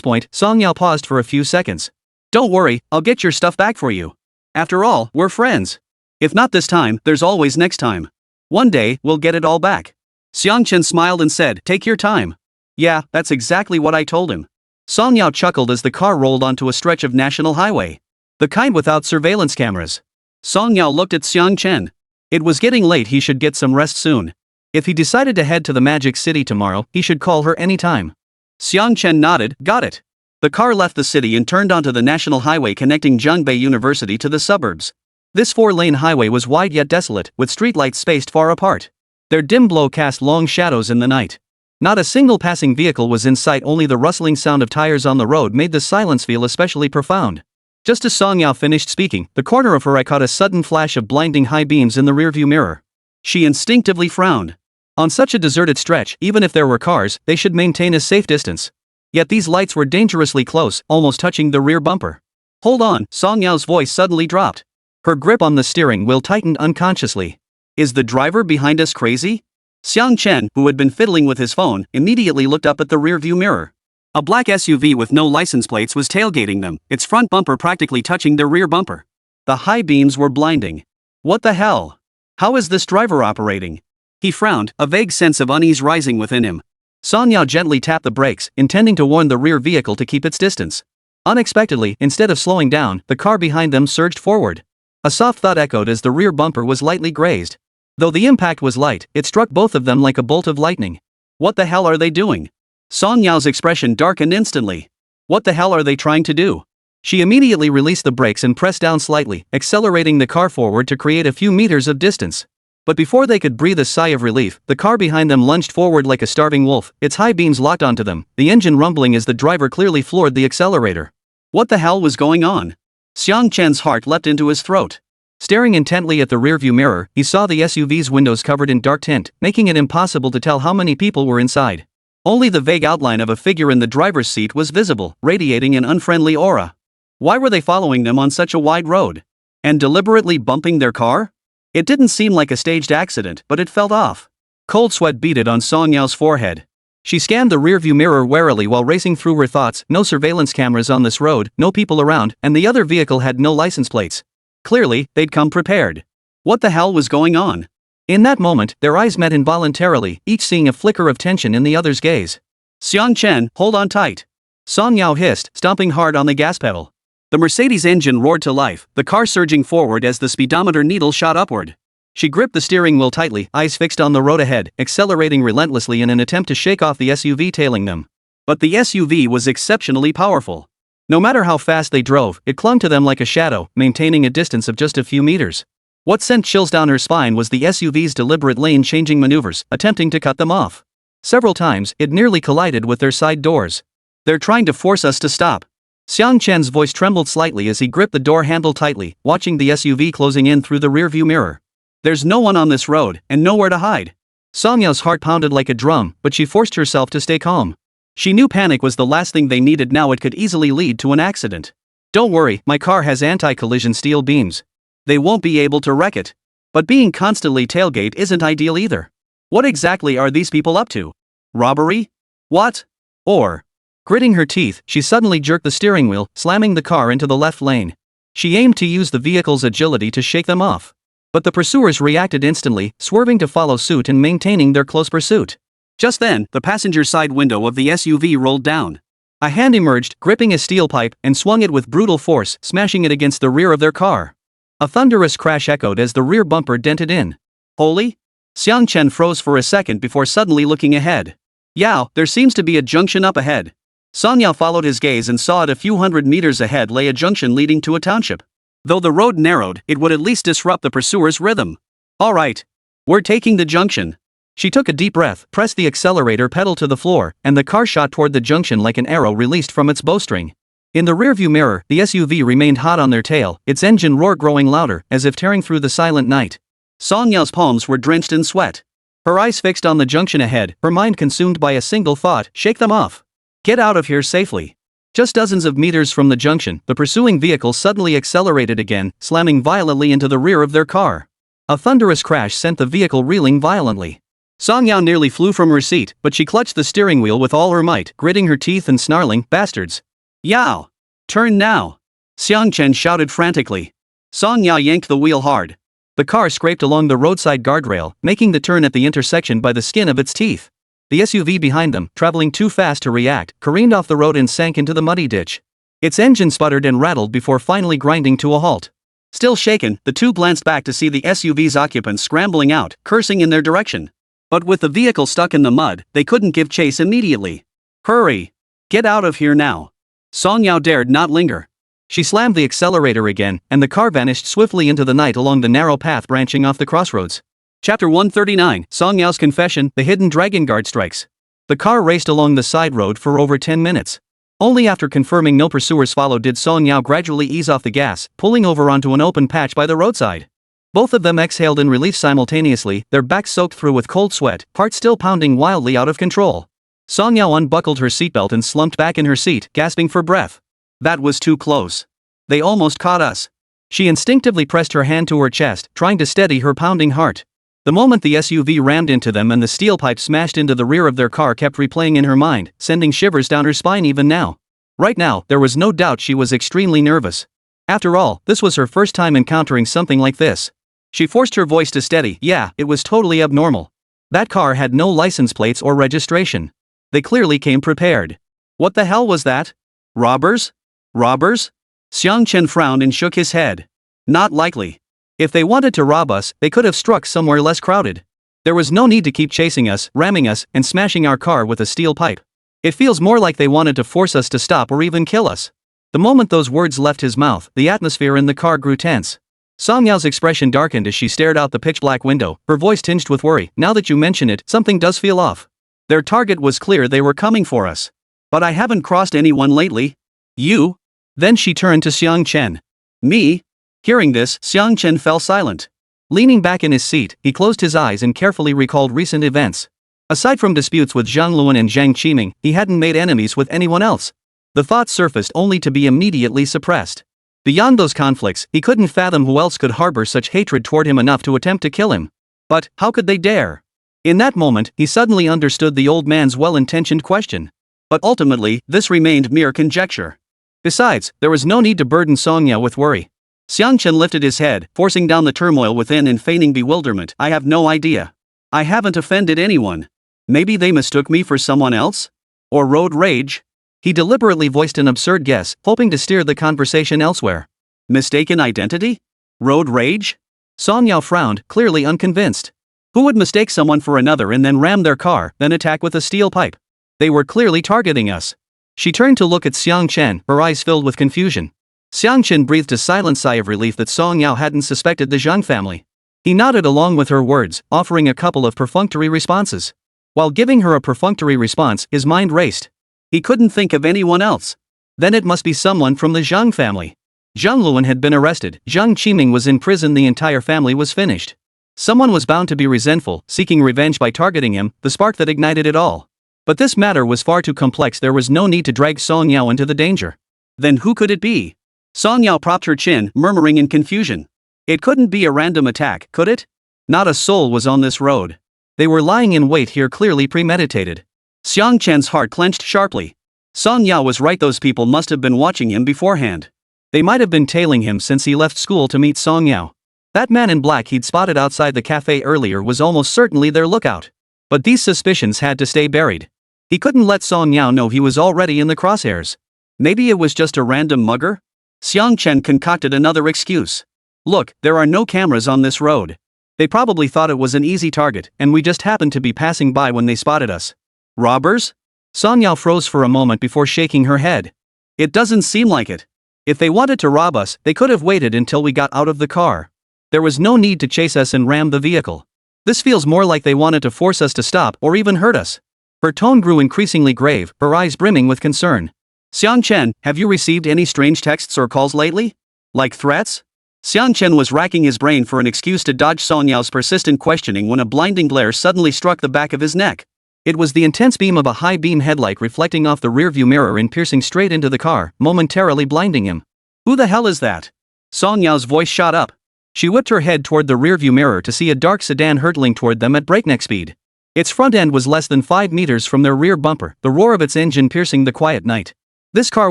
point, Song Yao paused for a few seconds. "Don't worry, I'll get your stuff back for you. After all, we're friends. If not this time, there's always next time. One day, we'll get it all back." Xiang Chen smiled and said, "Take your time." "Yeah, that's exactly what I told him." Song Yao chuckled as the car rolled onto a stretch of national highway. The kind without surveillance cameras. Song Yao looked at Xiang Chen. It was getting late, he should get some rest soon. If he decided to head to the Magic City tomorrow, he should call her anytime. Xiang Chen nodded. "Got it." The car left the city and turned onto the national highway connecting Jiangbei University to the suburbs. This 4-lane highway was wide yet desolate, with streetlights spaced far apart. Their dim glow cast long shadows in the night. Not a single passing vehicle was in sight, only the rustling sound of tires on the road made the silence feel especially profound. Just as Song Yao finished speaking, the corner of her eye caught a sudden flash of blinding high beams in the rearview mirror. She instinctively frowned. On such a deserted stretch, even if there were cars, they should maintain a safe distance. Yet these lights were dangerously close, almost touching the rear bumper. Hold on, Song Yao's voice suddenly dropped. Her grip on the steering wheel tightened unconsciously. Is the driver behind us crazy? Xiang Chen, who had been fiddling with his phone, immediately looked up at the rearview mirror. A black SUV with no license plates was tailgating them, its front bumper practically touching their rear bumper. The high beams were blinding. What the hell? How is this driver operating? He frowned, a vague sense of unease rising within him. Song Yao gently tapped the brakes, intending to warn the rear vehicle to keep its distance. Unexpectedly, instead of slowing down, the car behind them surged forward. A soft thud echoed as the rear bumper was lightly grazed. Though the impact was light, it struck both of them like a bolt of lightning. What the hell are they doing? Song Yao's expression darkened instantly. What the hell are they trying to do? She immediately released the brakes and pressed down slightly, accelerating the car forward to create a few meters of distance. But before they could breathe a sigh of relief, the car behind them lunged forward like a starving wolf, its high beams locked onto them, the engine rumbling as the driver clearly floored the accelerator. What the hell was going on? Xiang Chen's heart leapt into his throat. Staring intently at the rearview mirror, he saw the SUV's windows covered in dark tint, making it impossible to tell how many people were inside. Only the vague outline of a figure in the driver's seat was visible, radiating an unfriendly aura. Why were they following them on such a wide road? And deliberately bumping their car? It didn't seem like a staged accident, but it felt off. Cold sweat beaded on Song Yao's forehead. She scanned the rearview mirror warily while racing through her thoughts. No surveillance cameras on this road, no people around, and the other vehicle had no license plates. Clearly, they'd come prepared. What the hell was going on? In that moment, their eyes met involuntarily, each seeing a flicker of tension in the other's gaze. Xiang Chen, hold on tight. Song Yao hissed, stomping hard on the gas pedal. The Mercedes engine roared to life, the car surging forward as the speedometer needle shot upward. She gripped the steering wheel tightly, eyes fixed on the road ahead, accelerating relentlessly in an attempt to shake off the SUV tailing them. But the SUV was exceptionally powerful. No matter how fast they drove, it clung to them like a shadow, maintaining a distance of just a few meters. What sent chills down her spine was the SUV's deliberate lane-changing maneuvers, attempting to cut them off. Several times, it nearly collided with their side doors. They're trying to force us to stop. Xiang Chen's voice trembled slightly as he gripped the door handle tightly, watching the SUV closing in through the rearview mirror. There's no one on this road, and nowhere to hide. Song Yao's heart pounded like a drum, but she forced herself to stay calm. She knew panic was the last thing they needed now. It could easily lead to an accident. Don't worry, my car has anti-collision steel beams. They won't be able to wreck it. But being constantly tailgate isn't ideal either. What exactly are these people up to? Robbery? What? Or? Gritting her teeth, she suddenly jerked the steering wheel, slamming the car into the left lane. She aimed to use the vehicle's agility to shake them off. But the pursuers reacted instantly, swerving to follow suit and maintaining their close pursuit. Just then, the passenger side window of the SUV rolled down. A hand emerged, gripping a steel pipe, and swung it with brutal force, smashing it against the rear of their car. A thunderous crash echoed as the rear bumper dented in. Holy? Xiang Chen froze for a second before suddenly looking ahead. Yao, there seems to be a junction up ahead. Song Yao followed his gaze and saw it a few hundred meters ahead lay a junction leading to a township. Though the road narrowed, it would at least disrupt the pursuers' rhythm. All right. We're taking the junction. She took a deep breath, pressed the accelerator pedal to the floor, and the car shot toward the junction like an arrow released from its bowstring. In the rearview mirror, the SUV remained hot on their tail, its engine roar growing louder, as if tearing through the silent night. Song Yao's palms were drenched in sweat. Her eyes fixed on the junction ahead, her mind consumed by a single thought: shake them off. Get out of here safely. Just dozens of meters from the junction, the pursuing vehicle suddenly accelerated again, slamming violently into the rear of their car. A thunderous crash sent the vehicle reeling violently. Song Yao nearly flew from her seat, but she clutched the steering wheel with all her might, gritting her teeth and snarling, "Bastards! Yao! Turn now!" Xiang Chen shouted frantically. Song Yao yanked the wheel hard. The car scraped along the roadside guardrail, making the turn at the intersection by the skin of its teeth. The SUV behind them, traveling too fast to react, careened off the road and sank into the muddy ditch. Its engine sputtered and rattled before finally grinding to a halt. Still shaken, the two glanced back to see the SUV's occupants scrambling out, cursing in their direction. But with the vehicle stuck in the mud, they couldn't give chase immediately. Hurry! Get out of here now! Song Yao dared not linger. She slammed the accelerator again, and the car vanished swiftly into the night along the narrow path branching off the crossroads. Chapter 139, Song Yao's Confession, The Hidden Dragon Guard Strikes. The car raced along the side road for over 10 minutes. Only after confirming no pursuers followed did Song Yao gradually ease off the gas, pulling over onto an open patch by the roadside. Both of them exhaled in relief simultaneously, their backs soaked through with cold sweat, heart still pounding wildly out of control. Song Yao unbuckled her seatbelt and slumped back in her seat, gasping for breath. That was too close. They almost caught us. She instinctively pressed her hand to her chest, trying to steady her pounding heart. The moment the SUV rammed into them and the steel pipe smashed into the rear of their car kept replaying in her mind, sending shivers down her spine even now. Right now, there was no doubt she was extremely nervous. After all, this was her first time encountering something like this. She forced her voice to steady. Yeah, it was totally abnormal. That car had no license plates or registration. They clearly came prepared. What the hell was that? Robbers? Robbers? Xiang Chen frowned and shook his head. Not likely. If they wanted to rob us, they could have struck somewhere less crowded. There was no need to keep chasing us, ramming us, and smashing our car with a steel pipe. It feels more like they wanted to force us to stop or even kill us. The moment those words left his mouth, the atmosphere in the car grew tense. Song Yao's expression darkened as she stared out the pitch-black window, her voice tinged with worry. Now that you mention it, something does feel off. Their target was clear, they were coming for us. But I haven't crossed anyone lately. You? Then she turned to Xiang Chen. Me? Hearing this, Xiang Chen fell silent. Leaning back in his seat, he closed his eyes and carefully recalled recent events. Aside from disputes with Zhang Luan and Zhang Qiming, he hadn't made enemies with anyone else. The thought surfaced only to be immediately suppressed. Beyond those conflicts, he couldn't fathom who else could harbor such hatred toward him enough to attempt to kill him. But, how could they dare? In that moment, he suddenly understood the old man's well-intentioned question. But ultimately, this remained mere conjecture. Besides, there was no need to burden Song Yao with worry. Xiang Chen lifted his head, forcing down the turmoil within and feigning bewilderment. I have no idea. I haven't offended anyone. Maybe they mistook me for someone else? Or road rage? He deliberately voiced an absurd guess, hoping to steer the conversation elsewhere. Mistaken identity? Road rage? Song Yao frowned, clearly unconvinced. Who would mistake someone for another and then ram their car, then attack with a steel pipe? They were clearly targeting us. She turned to look at Xiang Chen, her eyes filled with confusion. Xiang Chen breathed a silent sigh of relief that Song Yao hadn't suspected the Zhang family. He nodded along with her words, offering a couple of perfunctory responses. While giving her a perfunctory response, his mind raced. He couldn't think of anyone else. Then it must be someone from the Zhang family. Zhang Luan had been arrested, Zhang Qiming was in prison, the entire family was finished. Someone was bound to be resentful, seeking revenge by targeting him, the spark that ignited it all. But this matter was far too complex, there was no need to drag Song Yao into the danger. Then who could it be? Song Yao propped her chin, murmuring in confusion. It couldn't be a random attack, could it? Not a soul was on this road. They were lying in wait here, clearly premeditated. Xiang Chen's heart clenched sharply. Song Yao was right, those people must have been watching him beforehand. They might have been tailing him since he left school to meet Song Yao. That man in black he'd spotted outside the cafe earlier was almost certainly their lookout. But these suspicions had to stay buried. He couldn't let Song Yao know he was already in the crosshairs. Maybe it was just a random mugger? Xiang Chen concocted another excuse. Look, there are no cameras on this road. They probably thought it was an easy target, and we just happened to be passing by when they spotted us. Robbers? Song Yao froze for a moment before shaking her head. It doesn't seem like it. If they wanted to rob us, they could have waited until we got out of the car. There was no need to chase us and ram the vehicle. This feels more like they wanted to force us to stop or even hurt us. Her tone grew increasingly grave, her eyes brimming with concern. Xiang Chen, have you received any strange texts or calls lately? Like threats? Xiang Chen was racking his brain for an excuse to dodge Song Yao's persistent questioning when a blinding glare suddenly struck the back of his neck. It was the intense beam of a high-beam headlight reflecting off the rearview mirror and piercing straight into the car, momentarily blinding him. Who the hell is that? Song Yao's voice shot up. She whipped her head toward the rearview mirror to see a dark sedan hurtling toward them at breakneck speed. Its front end was less than 5 meters from their rear bumper, the roar of its engine piercing the quiet night. This car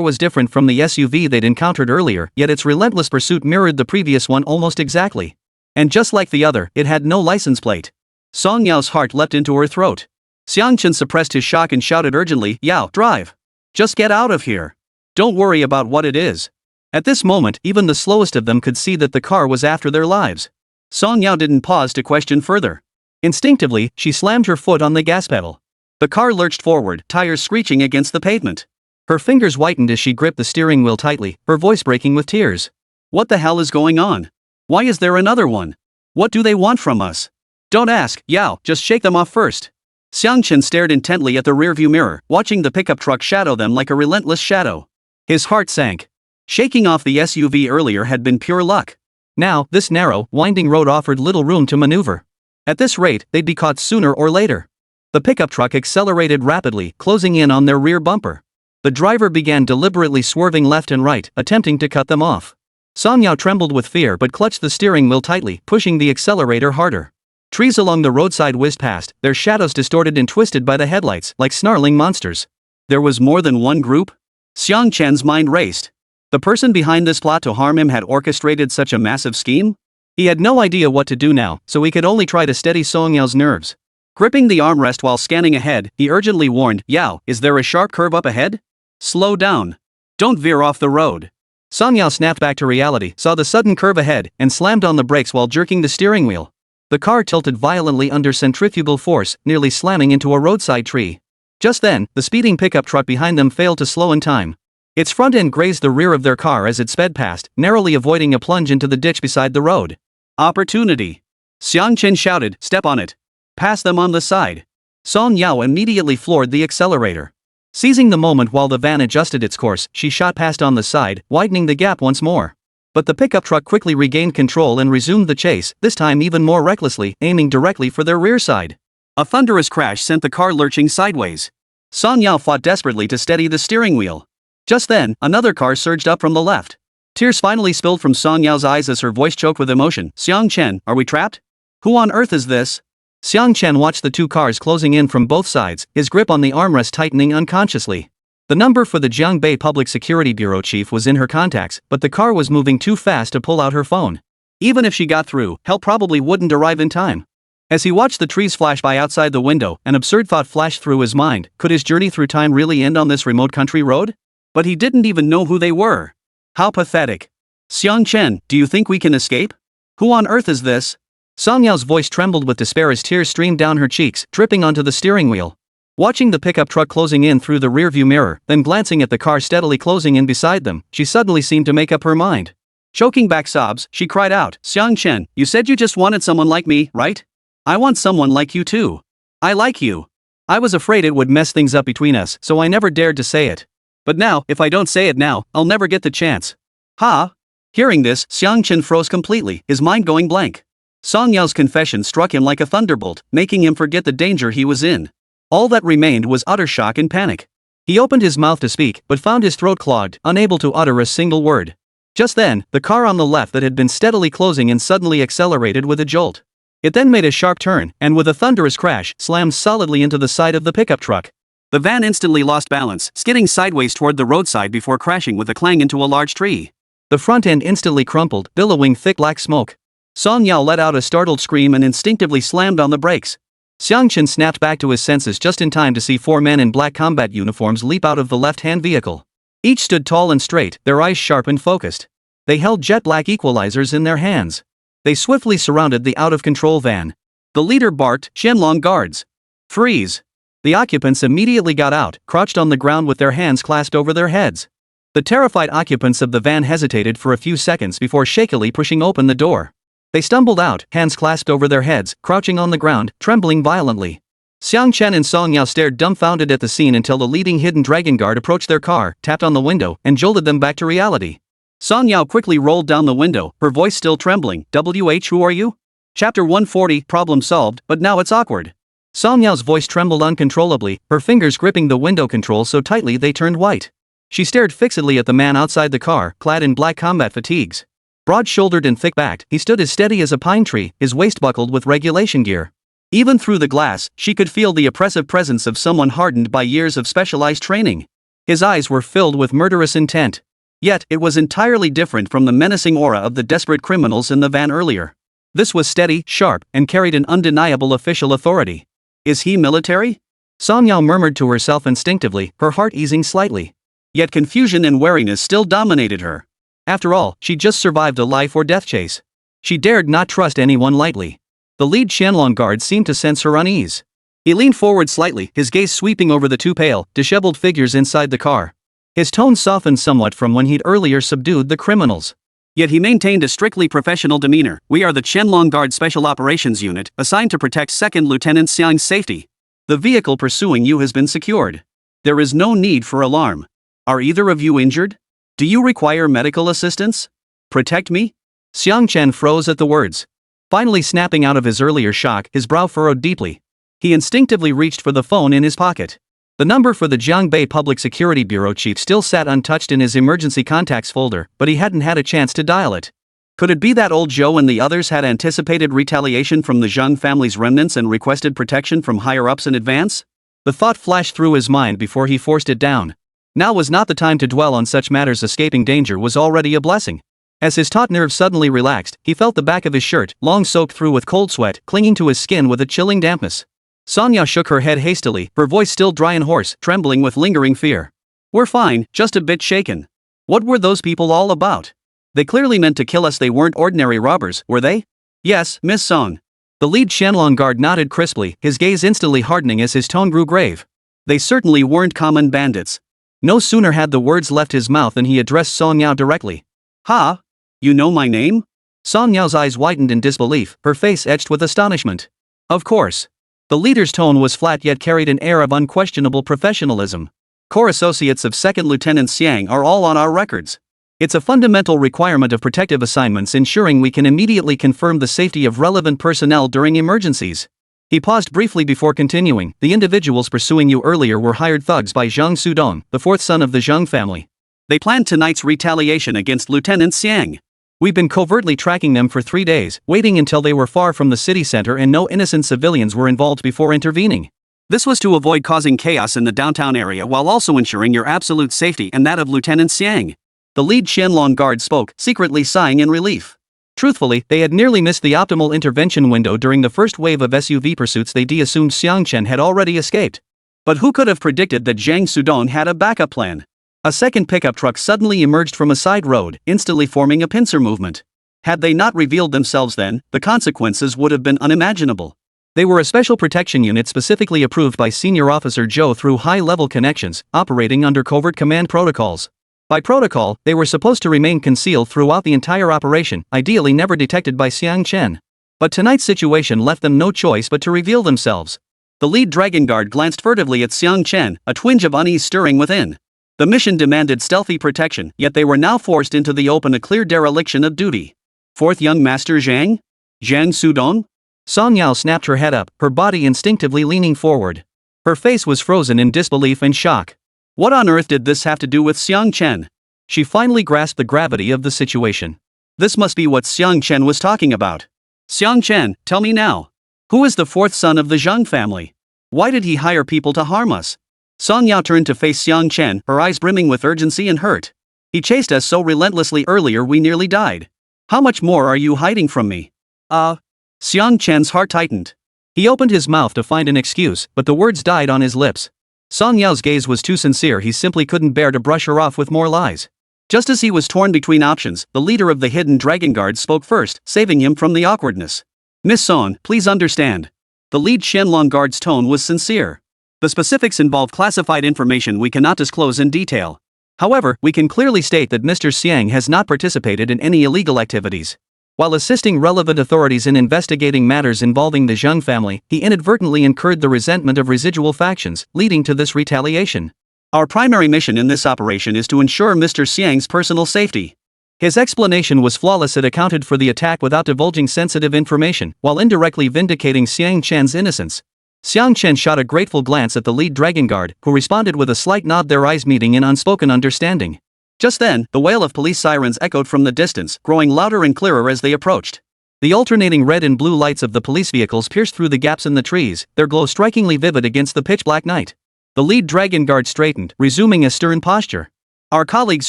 was different from the SUV they'd encountered earlier, yet its relentless pursuit mirrored the previous one almost exactly. And just like the other, it had no license plate. Song Yao's heart leapt into her throat. Xiang Chen suppressed his shock and shouted urgently, Yao, drive. Just get out of here. Don't worry about what it is. At this moment, even the slowest of them could see that the car was after their lives. Song Yao didn't pause to question further. Instinctively, she slammed her foot on the gas pedal. The car lurched forward, tires screeching against the pavement. Her fingers whitened as she gripped the steering wheel tightly, her voice breaking with tears. What the hell is going on? Why is there another one? What do they want from us? Don't ask, Yao, just shake them off first. Xiang Chen stared intently at the rearview mirror, watching the pickup truck shadow them like a relentless shadow. His heart sank. Shaking off the SUV earlier had been pure luck. Now, this narrow, winding road offered little room to maneuver. At this rate, they'd be caught sooner or later. The pickup truck accelerated rapidly, closing in on their rear bumper. The driver began deliberately swerving left and right, attempting to cut them off. Song Yao trembled with fear but clutched the steering wheel tightly, pushing the accelerator harder. Trees along the roadside whizzed past, their shadows distorted and twisted by the headlights, like snarling monsters. There was more than one group? Xiang Chen's mind raced. The person behind this plot to harm him had orchestrated such a massive scheme? He had no idea what to do now, so he could only try to steady Song Yao's nerves. Gripping the armrest while scanning ahead, he urgently warned, "Yao, is there a sharp curve up ahead? Slow down. Don't veer off the road." Song Yao snapped back to reality, saw the sudden curve ahead, and slammed on the brakes while jerking the steering wheel. The car tilted violently under centrifugal force, nearly slamming into a roadside tree. Just then, the speeding pickup truck behind them failed to slow in time. Its front end grazed the rear of their car as it sped past, narrowly avoiding a plunge into the ditch beside the road. "Opportunity!" Xiang Chen shouted, "Step on it. Pass them on the side." Song Yao immediately floored the accelerator. Seizing the moment while the van adjusted its course, she shot past on the side, widening the gap once more. But the pickup truck quickly regained control and resumed the chase, this time even more recklessly, aiming directly for their rear side. A thunderous crash sent the car lurching sideways. Song Yao fought desperately to steady the steering wheel. Just then, another car surged up from the left. Tears finally spilled from Song Yao's eyes as her voice choked with emotion. "Xiang Chen, are we trapped? Who on earth is this?" Xiang Chen watched the two cars closing in from both sides, his grip on the armrest tightening unconsciously. The number for the Jiangbei Public Security Bureau chief was in her contacts, but the car was moving too fast to pull out her phone. Even if she got through, help probably wouldn't arrive in time. As he watched the trees flash by outside the window, an absurd thought flashed through his mind: could his journey through time really end on this remote country road? But he didn't even know who they were. How pathetic. "Xiang Chen, do you think we can escape? Who on earth is this?" Song Yao's voice trembled with despair as tears streamed down her cheeks, dripping onto the steering wheel. Watching the pickup truck closing in through the rearview mirror, then glancing at the car steadily closing in beside them, she suddenly seemed to make up her mind. Choking back sobs, she cried out, "Xiang Chen, you said you just wanted someone like me, right? I want someone like you too. I like you. I was afraid it would mess things up between us, so I never dared to say it. But now, if I don't say it now, I'll never get the chance." "Ha!" Hearing this, Xiang Chen froze completely, his mind going blank. Song Yao's confession struck him like a thunderbolt, making him forget the danger he was in. All that remained was utter shock and panic. He opened his mouth to speak, but found his throat clogged, unable to utter a single word. Just then, the car on the left that had been steadily closing and suddenly accelerated with a jolt. It then made a sharp turn, and with a thunderous crash, slammed solidly into the side of the pickup truck. The van instantly lost balance, skidding sideways toward the roadside before crashing with a clang into a large tree. The front end instantly crumpled, billowing thick black smoke. Song Yao let out a startled scream and instinctively slammed on the brakes. Xiang Chen snapped back to his senses just in time to see four men in black combat uniforms leap out of the left-hand vehicle. Each stood tall and straight, their eyes sharp and focused. They held jet-black equalizers in their hands. They swiftly surrounded the out-of-control van. The leader barked, "Shenlong guards! Freeze!" The occupants immediately got out, crouched on the ground with their hands clasped over their heads. The terrified occupants of the van hesitated for a few seconds before shakily pushing open the door. They stumbled out, hands clasped over their heads, crouching on the ground, trembling violently. Xiang Chen and Song Yao stared dumbfounded at the scene until the leading hidden dragon guard approached their car, tapped on the window, and jolted them back to reality. Song Yao quickly rolled down the window, her voice still trembling. "WH, who are you?" Chapter 140, problem solved, but now it's awkward. Song Yao's voice trembled uncontrollably, her fingers gripping the window control so tightly they turned white. She stared fixedly at the man outside the car, clad in black combat fatigues. Broad-shouldered and thick-backed, he stood as steady as a pine tree, his waist buckled with regulation gear. Even through the glass, she could feel the oppressive presence of someone hardened by years of specialized training. His eyes were filled with murderous intent. Yet, it was entirely different from the menacing aura of the desperate criminals in the van earlier. This was steady, sharp, and carried an undeniable official authority. "Is he military?" Song Yao murmured to herself instinctively, her heart easing slightly. Yet confusion and wariness still dominated her. After all, she'd just survived a life-or-death chase. She dared not trust anyone lightly. The lead Shenlong guard seemed to sense her unease. He leaned forward slightly, his gaze sweeping over the two pale, disheveled figures inside the car. His tone softened somewhat from when he'd earlier subdued the criminals. Yet he maintained a strictly professional demeanor. "We are the Shenlong Guard Special Operations Unit, assigned to protect 2nd Lieutenant Xiang's safety. The vehicle pursuing you has been secured. There is no need for alarm. Are either of you injured? Do you require medical assistance? Protect me?" Xiang Chen froze at the words. Finally snapping out of his earlier shock, his brow furrowed deeply. He instinctively reached for the phone in his pocket. The number for the Jiangbei Public Security Bureau chief still sat untouched in his emergency contacts folder, but he hadn't had a chance to dial it. Could it be that old Zhou and the others had anticipated retaliation from the Zhang family's remnants and requested protection from higher-ups in advance? The thought flashed through his mind before he forced it down. Now was not the time to dwell on such matters. Escaping danger was already a blessing. As his taut nerves suddenly relaxed, he felt the back of his shirt, long soaked through with cold sweat, clinging to his skin with a chilling dampness. Sonya shook her head hastily, her voice still dry and hoarse, trembling with lingering fear. "We're fine, just a bit shaken. What were those people all about? They clearly meant to kill us. They weren't ordinary robbers, were they?" "Yes, Miss Song." The lead Shenlong guard nodded crisply, his gaze instantly hardening as his tone grew grave. "They certainly weren't common bandits." No sooner had the words left his mouth than he addressed Song Yao directly. "Ha? You know my name?" Song Yao's eyes widened in disbelief, her face etched with astonishment. "Of course." The leader's tone was flat yet carried an air of unquestionable professionalism. "Corps associates of 2nd Lieutenant Xiang are all on our records. It's a fundamental requirement of protective assignments ensuring we can immediately confirm the safety of relevant personnel during emergencies." He paused briefly before continuing. "The individuals pursuing you earlier were hired thugs by Zhang Sudong, the 4th son of the Zhang family. They planned tonight's retaliation against Lieutenant Xiang. We've been covertly tracking them for 3 days, waiting until they were far from the city center and no innocent civilians were involved before intervening. This was to avoid causing chaos in the downtown area while also ensuring your absolute safety and that of Lieutenant Xiang." The lead Shenlong guard spoke, secretly sighing in relief. Truthfully, they had nearly missed the optimal intervention window during the first wave of SUV pursuits. They assumed Xiang Chen had already escaped. But who could have predicted that Zhang Sudong had a backup plan? A second pickup truck suddenly emerged from a side road, instantly forming a pincer movement. Had they not revealed themselves then, the consequences would have been unimaginable. They were a special protection unit specifically approved by Senior Officer Zhou through high-level connections, operating under covert command protocols. By protocol, they were supposed to remain concealed throughout the entire operation, ideally never detected by Xiang Chen. But tonight's situation left them no choice but to reveal themselves. The lead Dragon Guard glanced furtively at Xiang Chen, a twinge of unease stirring within. The mission demanded stealthy protection, yet they were now forced into the open, a clear dereliction of duty. 4th Young Master Zhang? Zhang Sudong? Song Yao snapped her head up, her body instinctively leaning forward. Her face was frozen in disbelief and shock. What on earth did this have to do with Xiang Chen? She finally grasped the gravity of the situation. This must be what Xiang Chen was talking about. "Xiang Chen, tell me now. Who is the 4th son of the Zhang family? Why did he hire people to harm us?" Song Yao turned to face Xiang Chen, her eyes brimming with urgency and hurt. "He chased us so relentlessly earlier we nearly died. How much more are you hiding from me?" Xiang Chen's heart tightened. He opened his mouth to find an excuse, but the words died on his lips. Song Yao's gaze was too sincere. He simply couldn't bear to brush her off with more lies. Just as he was torn between options, the leader of the hidden Dragon Guard spoke first, saving him from the awkwardness. "Miss Song, please understand." The lead Shenlong Guard's tone was sincere. "The specifics involve classified information we cannot disclose in detail. However, we can clearly state that Mr. Xiang has not participated in any illegal activities. While assisting relevant authorities in investigating matters involving the Zhang family, he inadvertently incurred the resentment of residual factions, leading to this retaliation. Our primary mission in this operation is to ensure Mr. Xiang's personal safety." His explanation was flawless. It accounted for the attack without divulging sensitive information, while indirectly vindicating Xiang Chen's innocence. Xiang Chen shot a grateful glance at the lead Dragon Guard, who responded with a slight nod, their eyes meeting in unspoken understanding. Just then, the wail of police sirens echoed from the distance, growing louder and clearer as they approached. The alternating red and blue lights of the police vehicles pierced through the gaps in the trees, their glow strikingly vivid against the pitch-black night. The lead Dragon Guard straightened, resuming a stern posture. "Our colleagues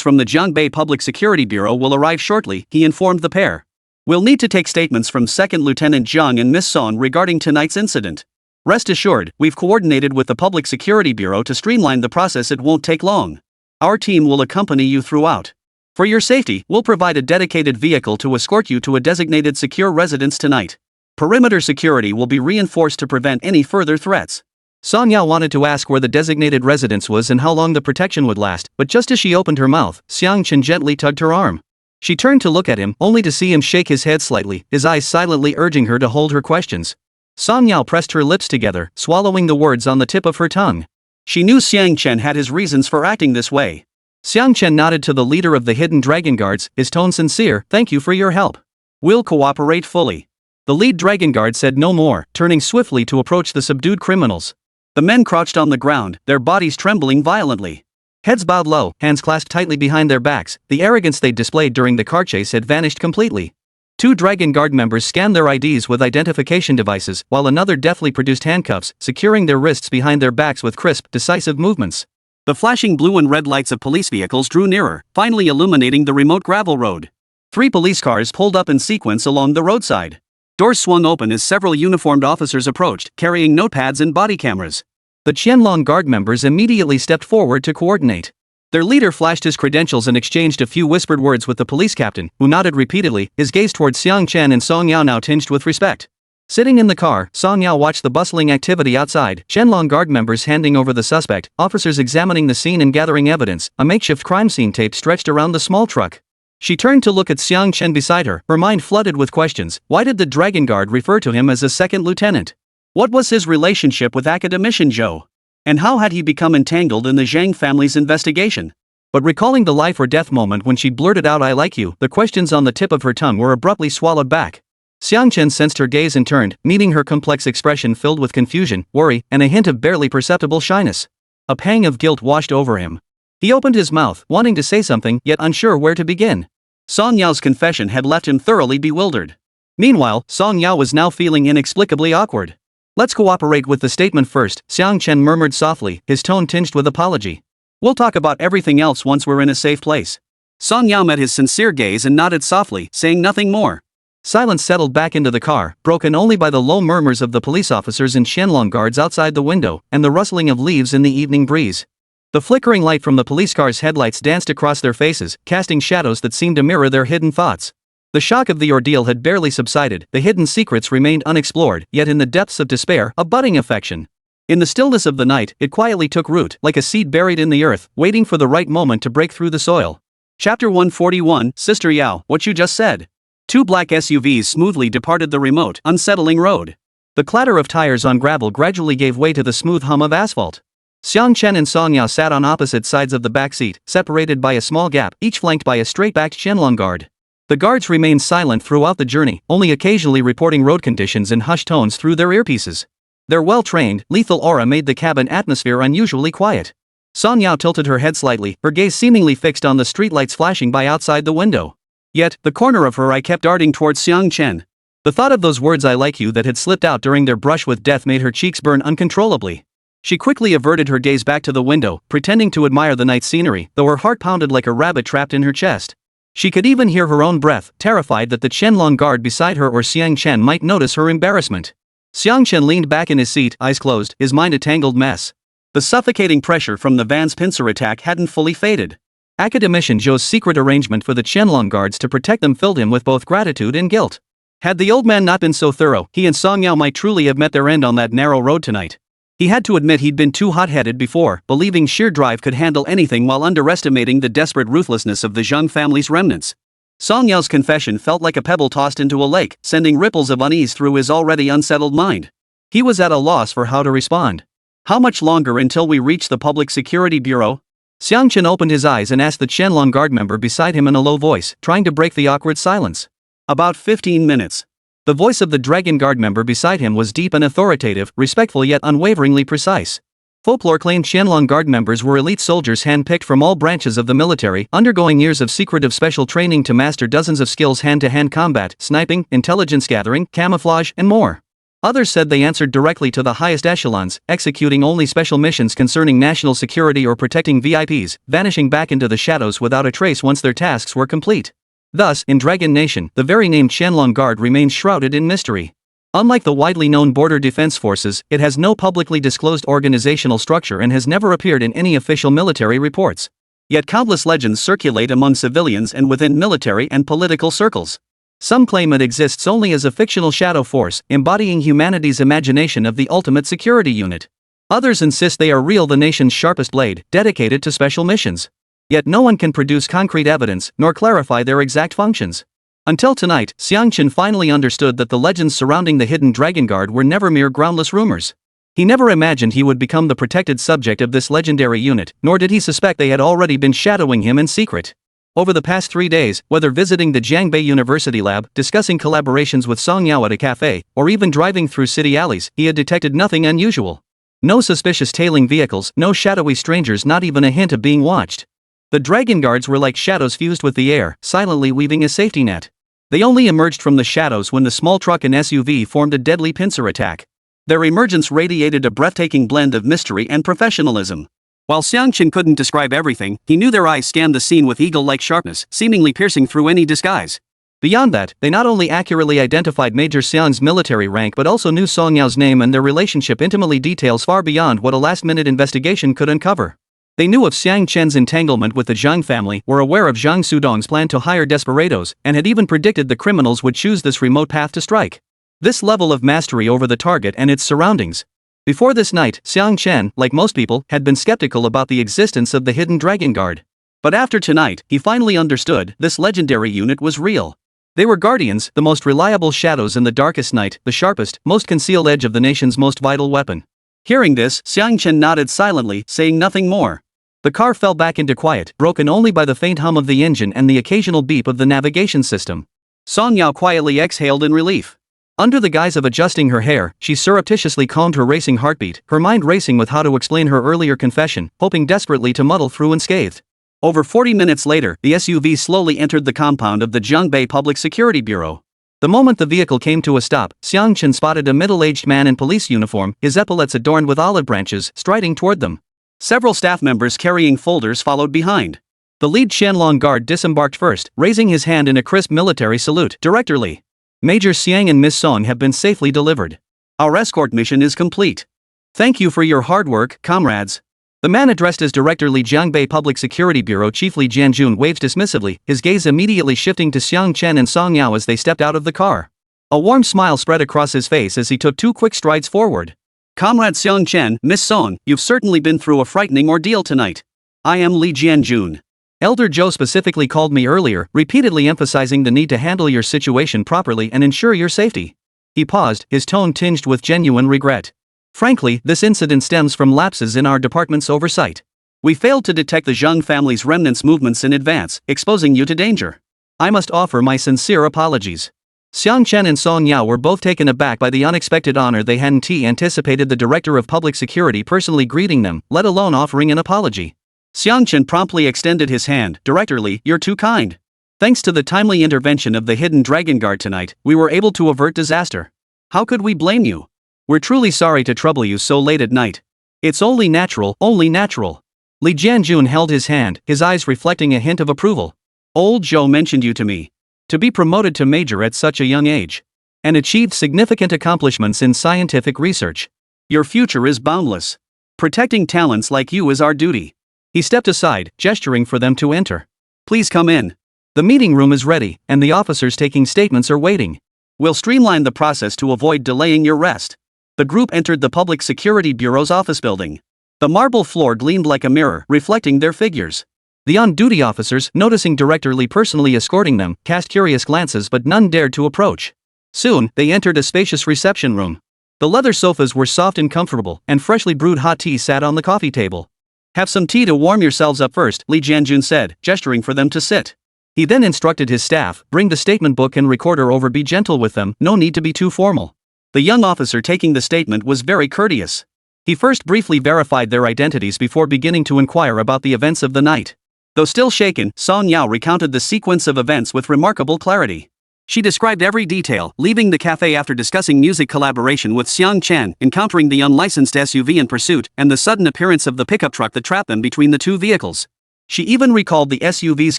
from the Jiangbei Public Security Bureau will arrive shortly," he informed the pair. "We'll need to take statements from 2nd Lieutenant Zhang and Miss Song regarding tonight's incident. Rest assured, we've coordinated with the Public Security Bureau to streamline the process. It won't take long. Our team will accompany you throughout. For your safety, we'll provide a dedicated vehicle to escort you to a designated secure residence tonight. Perimeter security will be reinforced to prevent any further threats." Song Yao wanted to ask where the designated residence was and how long the protection would last, but just as she opened her mouth, Xiang Chen gently tugged her arm. She turned to look at him, only to see him shake his head slightly, his eyes silently urging her to hold her questions. Song Yao pressed her lips together, swallowing the words on the tip of her tongue. She knew Xiang Chen had his reasons for acting this way. Xiang Chen nodded to the leader of the hidden Dragon Guards, his tone sincere. "Thank you for your help. We'll cooperate fully. The lead dragon guard said no more, turning swiftly to approach the subdued criminals. The men crouched on the ground, their bodies trembling violently. Heads bowed low, hands clasped tightly behind their backs, the arrogance they'd displayed during the car chase had vanished completely. 2 Dragon Guard members scanned their IDs with identification devices, while another deftly produced handcuffs, securing their wrists behind their backs with crisp, decisive movements. The flashing blue and red lights of police vehicles drew nearer, finally illuminating the remote gravel road. 3 police cars pulled up in sequence along the roadside. Doors swung open as several uniformed officers approached, carrying notepads and body cameras. The Qianlong Guard members immediately stepped forward to coordinate. Their leader flashed his credentials and exchanged a few whispered words with the police captain, who nodded repeatedly, his gaze toward Xiang Chen and Song Yao now tinged with respect. Sitting in the car, Song Yao watched the bustling activity outside, Qianlong Guard members handing over the suspect, officers examining the scene and gathering evidence, a makeshift crime scene tape stretched around the small truck. She turned to look at Xiang Chen beside her, her mind flooded with questions. Why did the Dragon Guard refer to him as a second lieutenant? What was his relationship with academician Zhou? And how had he become entangled in the Zhang family's investigation? But recalling the life or death moment when she blurted out "I like you," the questions on the tip of her tongue were abruptly swallowed back. Xiang Chen sensed her gaze and turned, meeting her complex expression filled with confusion, worry, and a hint of barely perceptible shyness. A pang of guilt washed over him. He opened his mouth, wanting to say something, yet unsure where to begin. Song Yao's confession had left him thoroughly bewildered. Meanwhile, Song Yao was now feeling inexplicably awkward. "Let's cooperate with the statement first," Xiang Chen murmured softly, his tone tinged with apology. "We'll talk about everything else once we're in a safe place." Song Yao met his sincere gaze and nodded softly, saying nothing more. Silence settled back into the car, broken only by the low murmurs of the police officers and Qianlong guards outside the window, and the rustling of leaves in the evening breeze. The flickering light from the police car's headlights danced across their faces, casting shadows that seemed to mirror their hidden thoughts. The shock of the ordeal had barely subsided, the hidden secrets remained unexplored, yet in the depths of despair, a budding affection. In the stillness of the night, it quietly took root, like a seed buried in the earth, waiting for the right moment to break through the soil. Chapter 141, Sister Yao, what you just said. 2 black SUVs smoothly departed the remote, unsettling road. The clatter of tires on gravel gradually gave way to the smooth hum of asphalt. Xiang Chen and Song Yao sat on opposite sides of the back seat, separated by a small gap, each flanked by a straight-backed Qianlong guard. The guards remained silent throughout the journey, only occasionally reporting road conditions in hushed tones through their earpieces. Their well-trained, lethal aura made the cabin atmosphere unusually quiet. Song Yao tilted her head slightly, her gaze seemingly fixed on the streetlights flashing by outside the window. Yet, the corner of her eye kept darting towards Xiang Chen. The thought of those words "I like you" that had slipped out during their brush with death made her cheeks burn uncontrollably. She quickly averted her gaze back to the window, pretending to admire the night scenery, though her heart pounded like a rabbit trapped in her chest. She could even hear her own breath, terrified that the Qianlong guard beside her or Xiang Chen might notice her embarrassment. Xiang Chen leaned back in his seat, eyes closed, his mind a tangled mess. The suffocating pressure from the van's pincer attack hadn't fully faded. Academician Zhou's secret arrangement for the Qianlong guards to protect them filled him with both gratitude and guilt. Had the old man not been so thorough, he and Song Yao might truly have met their end on that narrow road tonight. He had to admit he'd been too hot-headed before, believing sheer drive could handle anything while underestimating the desperate ruthlessness of the Zhang family's remnants. Song Yao's confession felt like a pebble tossed into a lake, sending ripples of unease through his already unsettled mind. He was at a loss for how to respond. "How much longer until we reach the Public Security Bureau?" Xiang Chen opened his eyes and asked the Qianlong guard member beside him in a low voice, trying to break the awkward silence. "About 15 minutes. The voice of the Dragon Guard member beside him was deep and authoritative, respectful yet unwaveringly precise. Folklore claimed Qianlong Guard members were elite soldiers handpicked from all branches of the military, undergoing years of secretive special training to master dozens of skills: hand-to-hand combat, sniping, intelligence gathering, camouflage, and more. Others said they answered directly to the highest echelons, executing only special missions concerning national security or protecting VIPs, vanishing back into the shadows without a trace once their tasks were complete. Thus, in Dragon Nation, the very name Qianlong Guard remains shrouded in mystery. Unlike the widely known Border Defense Forces, it has no publicly disclosed organizational structure and has never appeared in any official military reports. Yet countless legends circulate among civilians and within military and political circles. Some claim it exists only as a fictional shadow force, embodying humanity's imagination of the ultimate security unit. Others insist they are real, the nation's sharpest blade, dedicated to special missions. Yet no one can produce concrete evidence, nor clarify their exact functions. Until tonight, Xiang Chen finally understood that the legends surrounding the hidden Dragon Guard were never mere groundless rumors. He never imagined he would become the protected subject of this legendary unit, nor did he suspect they had already been shadowing him in secret. Over the past 3 days, whether visiting the Jiangbei University lab, discussing collaborations with Song Yao at a cafe, or even driving through city alleys, he had detected nothing unusual. No suspicious tailing vehicles, no shadowy strangers, not even a hint of being watched. The dragon guards were like shadows fused with the air, silently weaving a safety net. They only emerged from the shadows when the small truck and SUV formed a deadly pincer attack. Their emergence radiated a breathtaking blend of mystery and professionalism. While Xiang Chen couldn't describe everything, he knew their eyes scanned the scene with eagle-like sharpness, seemingly piercing through any disguise. Beyond that, they not only accurately identified Major Xiang's military rank but also knew Song Yao's name and their relationship intimately, details far beyond what a last-minute investigation could uncover. They knew of Xiang Chen's entanglement with the Zhang family, were aware of Zhang Sudong's plan to hire desperados, and had even predicted the criminals would choose this remote path to strike. This level of mastery over the target and its surroundings. Before this night, Xiang Chen, like most people, had been skeptical about the existence of the hidden Dragon Guard. But after tonight, he finally understood this legendary unit was real. They were guardians, the most reliable shadows in the darkest night, the sharpest, most concealed edge of the nation's most vital weapon. Hearing this, Xiang Chen nodded silently, saying nothing more. The car fell back into quiet, broken only by the faint hum of the engine and the occasional beep of the navigation system. Song Yao quietly exhaled in relief. Under the guise of adjusting her hair, she surreptitiously calmed her racing heartbeat, her mind racing with how to explain her earlier confession, hoping desperately to muddle through unscathed. Over 40 minutes later, the SUV slowly entered the compound of the Jiangbei Public Security Bureau. The moment the vehicle came to a stop, Xiang Chen spotted a middle-aged man in police uniform, his epaulets adorned with olive branches, striding toward them. Several staff members carrying folders followed behind. The lead Qianlong guard disembarked first, raising his hand in a crisp military salute. Directorly. Major Xiang and Miss Song have been safely delivered. Our escort mission is complete. Thank you for your hard work, comrades. The man addressed as Director Li Jiangbei Public Security Bureau Chief Li Jianjun waved dismissively, his gaze immediately shifting to Xiang Chen and Song Yao as they stepped out of the car. A warm smile spread across his face as he took 2 quick strides forward. Comrade Xiang Chen, Miss Song, you've certainly been through a frightening ordeal tonight. I am Li Jianjun. Elder Zhou specifically called me earlier, repeatedly emphasizing the need to handle your situation properly and ensure your safety. He paused, his tone tinged with genuine regret. Frankly, this incident stems from lapses in our department's oversight. We failed to detect the Zhang family's remnants' movements in advance, exposing you to danger. I must offer my sincere apologies. Xiang Chen and Song Yao were both taken aback by the unexpected honor. They hadn't anticipated the Director of Public Security personally greeting them, let alone offering an apology. Xiang Chen promptly extended his hand. Director Li, you're too kind. Thanks to the timely intervention of the hidden Dragon Guard tonight, we were able to avert disaster. How could we blame you? We're truly sorry to trouble you so late at night. It's only natural, only natural. Li Jianjun held his hand, his eyes reflecting a hint of approval. Old Zhou mentioned you to me. To be promoted to major at such a young age. And achieved significant accomplishments in scientific research. Your future is boundless. Protecting talents like you is our duty. He stepped aside, gesturing for them to enter. Please come in. The meeting room is ready, and the officers taking statements are waiting. We'll streamline the process to avoid delaying your rest. The group entered the Public Security Bureau's office building. The marble floor gleamed like a mirror, reflecting their figures. The on-duty officers, noticing Director Li personally escorting them, cast curious glances but none dared to approach. Soon, they entered a spacious reception room. The leather sofas were soft and comfortable, and freshly brewed hot tea sat on the coffee table. Have some tea to warm yourselves up first, Li Jianjun said, gesturing for them to sit. He then instructed his staff, bring the statement book and recorder over, be gentle with them, no need to be too formal. The young officer taking the statement was very courteous. He first briefly verified their identities before beginning to inquire about the events of the night. Though still shaken, Song Yao recounted the sequence of events with remarkable clarity. She described every detail, leaving the cafe after discussing music collaboration with Xiang Chen, encountering the unlicensed SUV in pursuit, and the sudden appearance of the pickup truck that trapped them between the 2 vehicles. She even recalled the SUV's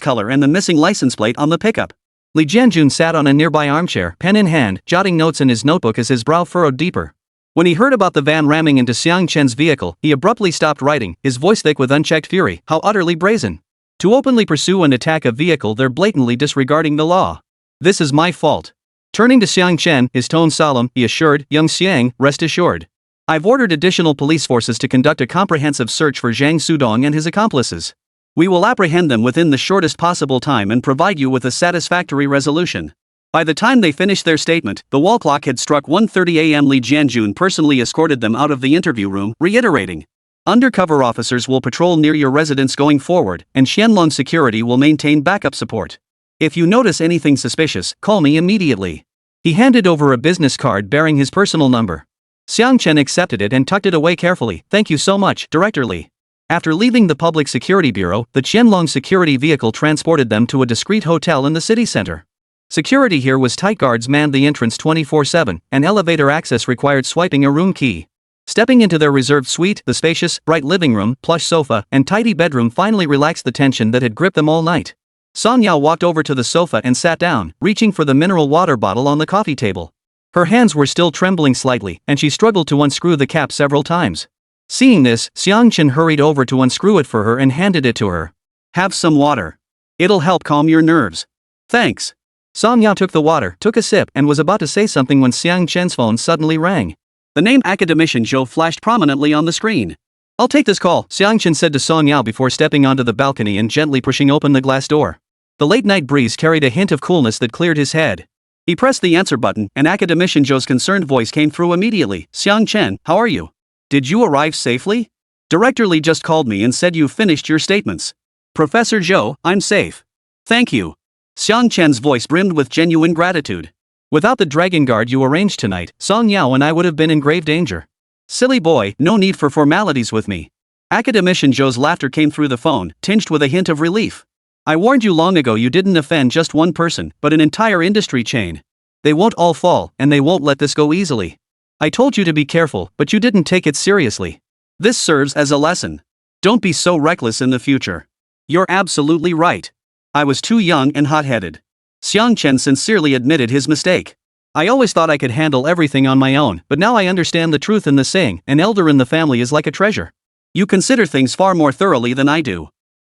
color and the missing license plate on the pickup. Li Jianjun sat on a nearby armchair, pen in hand, jotting notes in his notebook as his brow furrowed deeper. When he heard about the van ramming into Xiang Chen's vehicle, he abruptly stopped writing, his voice thick with unchecked fury. How utterly brazen. To openly pursue and attack a vehicle, they're blatantly disregarding the law. This is my fault. Turning to Xiang Chen, his tone solemn, he assured, young Xiang, rest assured. I've ordered additional police forces to conduct a comprehensive search for Zhang Sudong and his accomplices. We will apprehend them within the shortest possible time and provide you with a satisfactory resolution. By the time they finished their statement, the wall clock had struck 1:30 a.m. Li Jianjun personally escorted them out of the interview room, reiterating. Undercover officers will patrol near your residence going forward, and Xianlong security will maintain backup support. If you notice anything suspicious, call me immediately. He handed over a business card bearing his personal number. Xiang Chen accepted it and tucked it away carefully. Thank you so much, Director Li. After leaving the Public Security Bureau, the Qianlong security vehicle transported them to a discreet hotel in the city center. Security here was tight. Guards manned the entrance 24/7, and elevator access required swiping a room key. Stepping into their reserved suite, the spacious, bright living room, plush sofa, and tidy bedroom finally relaxed the tension that had gripped them all night. Song Yao walked over to the sofa and sat down, reaching for the mineral water bottle on the coffee table. Her hands were still trembling slightly, and she struggled to unscrew the cap several times. Seeing this, Xiang Chen hurried over to unscrew it for her and handed it to her. Have some water. It'll help calm your nerves. Thanks. Song Yao took the water, took a sip, and was about to say something when Xiang Chen's phone suddenly rang. The name Academician Zhou flashed prominently on the screen. I'll take this call, Xiang Chen said to Song Yao before stepping onto the balcony and gently pushing open the glass door. The late-night breeze carried a hint of coolness that cleared his head. He pressed the answer button, and Academician Zhou's concerned voice came through immediately. Xiang Chen, how are you? Did you arrive safely? Director Li just called me and said you finished your statements. Professor Zhou, I'm safe. Thank you. Xiang Chen's voice brimmed with genuine gratitude. Without the dragon guard you arranged tonight, Song Yao and I would have been in grave danger. Silly boy, no need for formalities with me. Academician Zhou's laughter came through the phone, tinged with a hint of relief. I warned you long ago you didn't offend just one person, but an entire industry chain. They won't all fall, and they won't let this go easily. I told you to be careful, but you didn't take it seriously. This serves as a lesson. Don't be so reckless in the future. You're absolutely right. I was too young and hot-headed. Xiang Chen sincerely admitted his mistake. I always thought I could handle everything on my own, but now I understand the truth in the saying, an elder in the family is like a treasure. You consider things far more thoroughly than I do.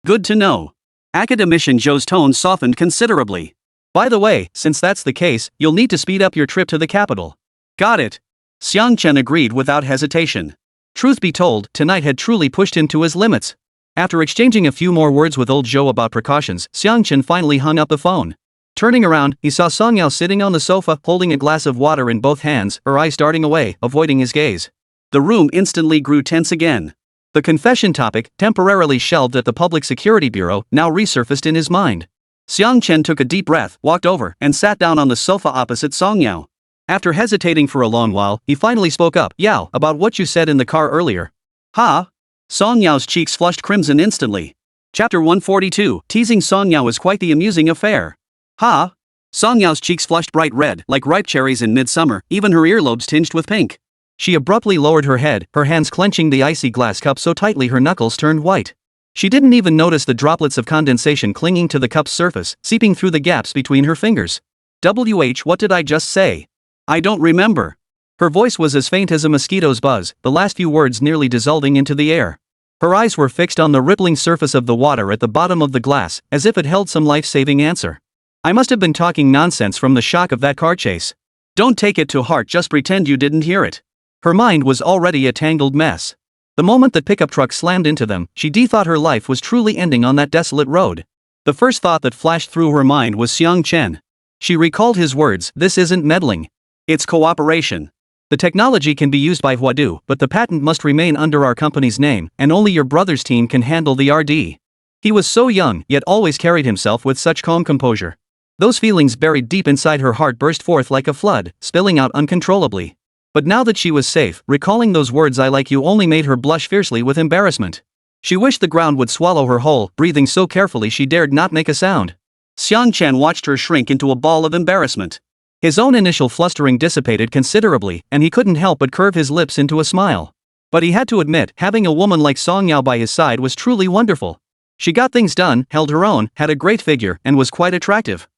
Good to know. Academician Zhou's tone softened considerably. By the way, since that's the case, you'll need to speed up your trip to the capital. Got it. Xiang Chen agreed without hesitation. Truth be told, tonight had truly pushed him to his limits. After exchanging a few more words with old Zhou about precautions, Xiang Chen finally hung up the phone. Turning around, he saw Song Yao sitting on the sofa, holding a glass of water in both hands, her eyes darting away, avoiding his gaze. The room instantly grew tense again. The confession topic, temporarily shelved at the Public Security Bureau, now resurfaced in his mind. Xiang Chen took a deep breath, walked over, and sat down on the sofa opposite Song Yao. After hesitating for a long while, he finally spoke up. Yao, about what you said in the car earlier. Ha? Song Yao's cheeks flushed crimson instantly. Chapter 142, teasing Song Yao is quite the amusing affair. Ha? Song Yao's cheeks flushed bright red, like ripe cherries in midsummer, even her earlobes tinged with pink. She abruptly lowered her head, her hands clenching the icy glass cup so tightly her knuckles turned white. She didn't even notice the droplets of condensation clinging to the cup's surface, seeping through the gaps between her fingers. What did I just say? I don't remember. Her voice was as faint as a mosquito's buzz, the last few words nearly dissolving into the air. Her eyes were fixed on the rippling surface of the water at the bottom of the glass, as if it held some life-saving answer. I must have been talking nonsense from the shock of that car chase. Don't take it to heart, just pretend you didn't hear it. Her mind was already a tangled mess. The moment the pickup truck slammed into them, she thought her life was truly ending on that desolate road. The first thought that flashed through her mind was Xiang Chen. She recalled his words, this isn't meddling. It's cooperation. The technology can be used by Huadu, but the patent must remain under our company's name, and only your brother's team can handle the RD. He was so young, yet always carried himself with such calm composure. Those feelings buried deep inside her heart burst forth like a flood, spilling out uncontrollably. But now that she was safe, recalling those words I like you only made her blush fiercely with embarrassment. She wished the ground would swallow her whole, breathing so carefully she dared not make a sound. Xiang Chen watched her shrink into a ball of embarrassment. His own initial flustering dissipated considerably, and he couldn't help but curve his lips into a smile. But he had to admit, having a woman like Song Yao by his side was truly wonderful. She got things done, held her own, had a great figure, and was quite attractive.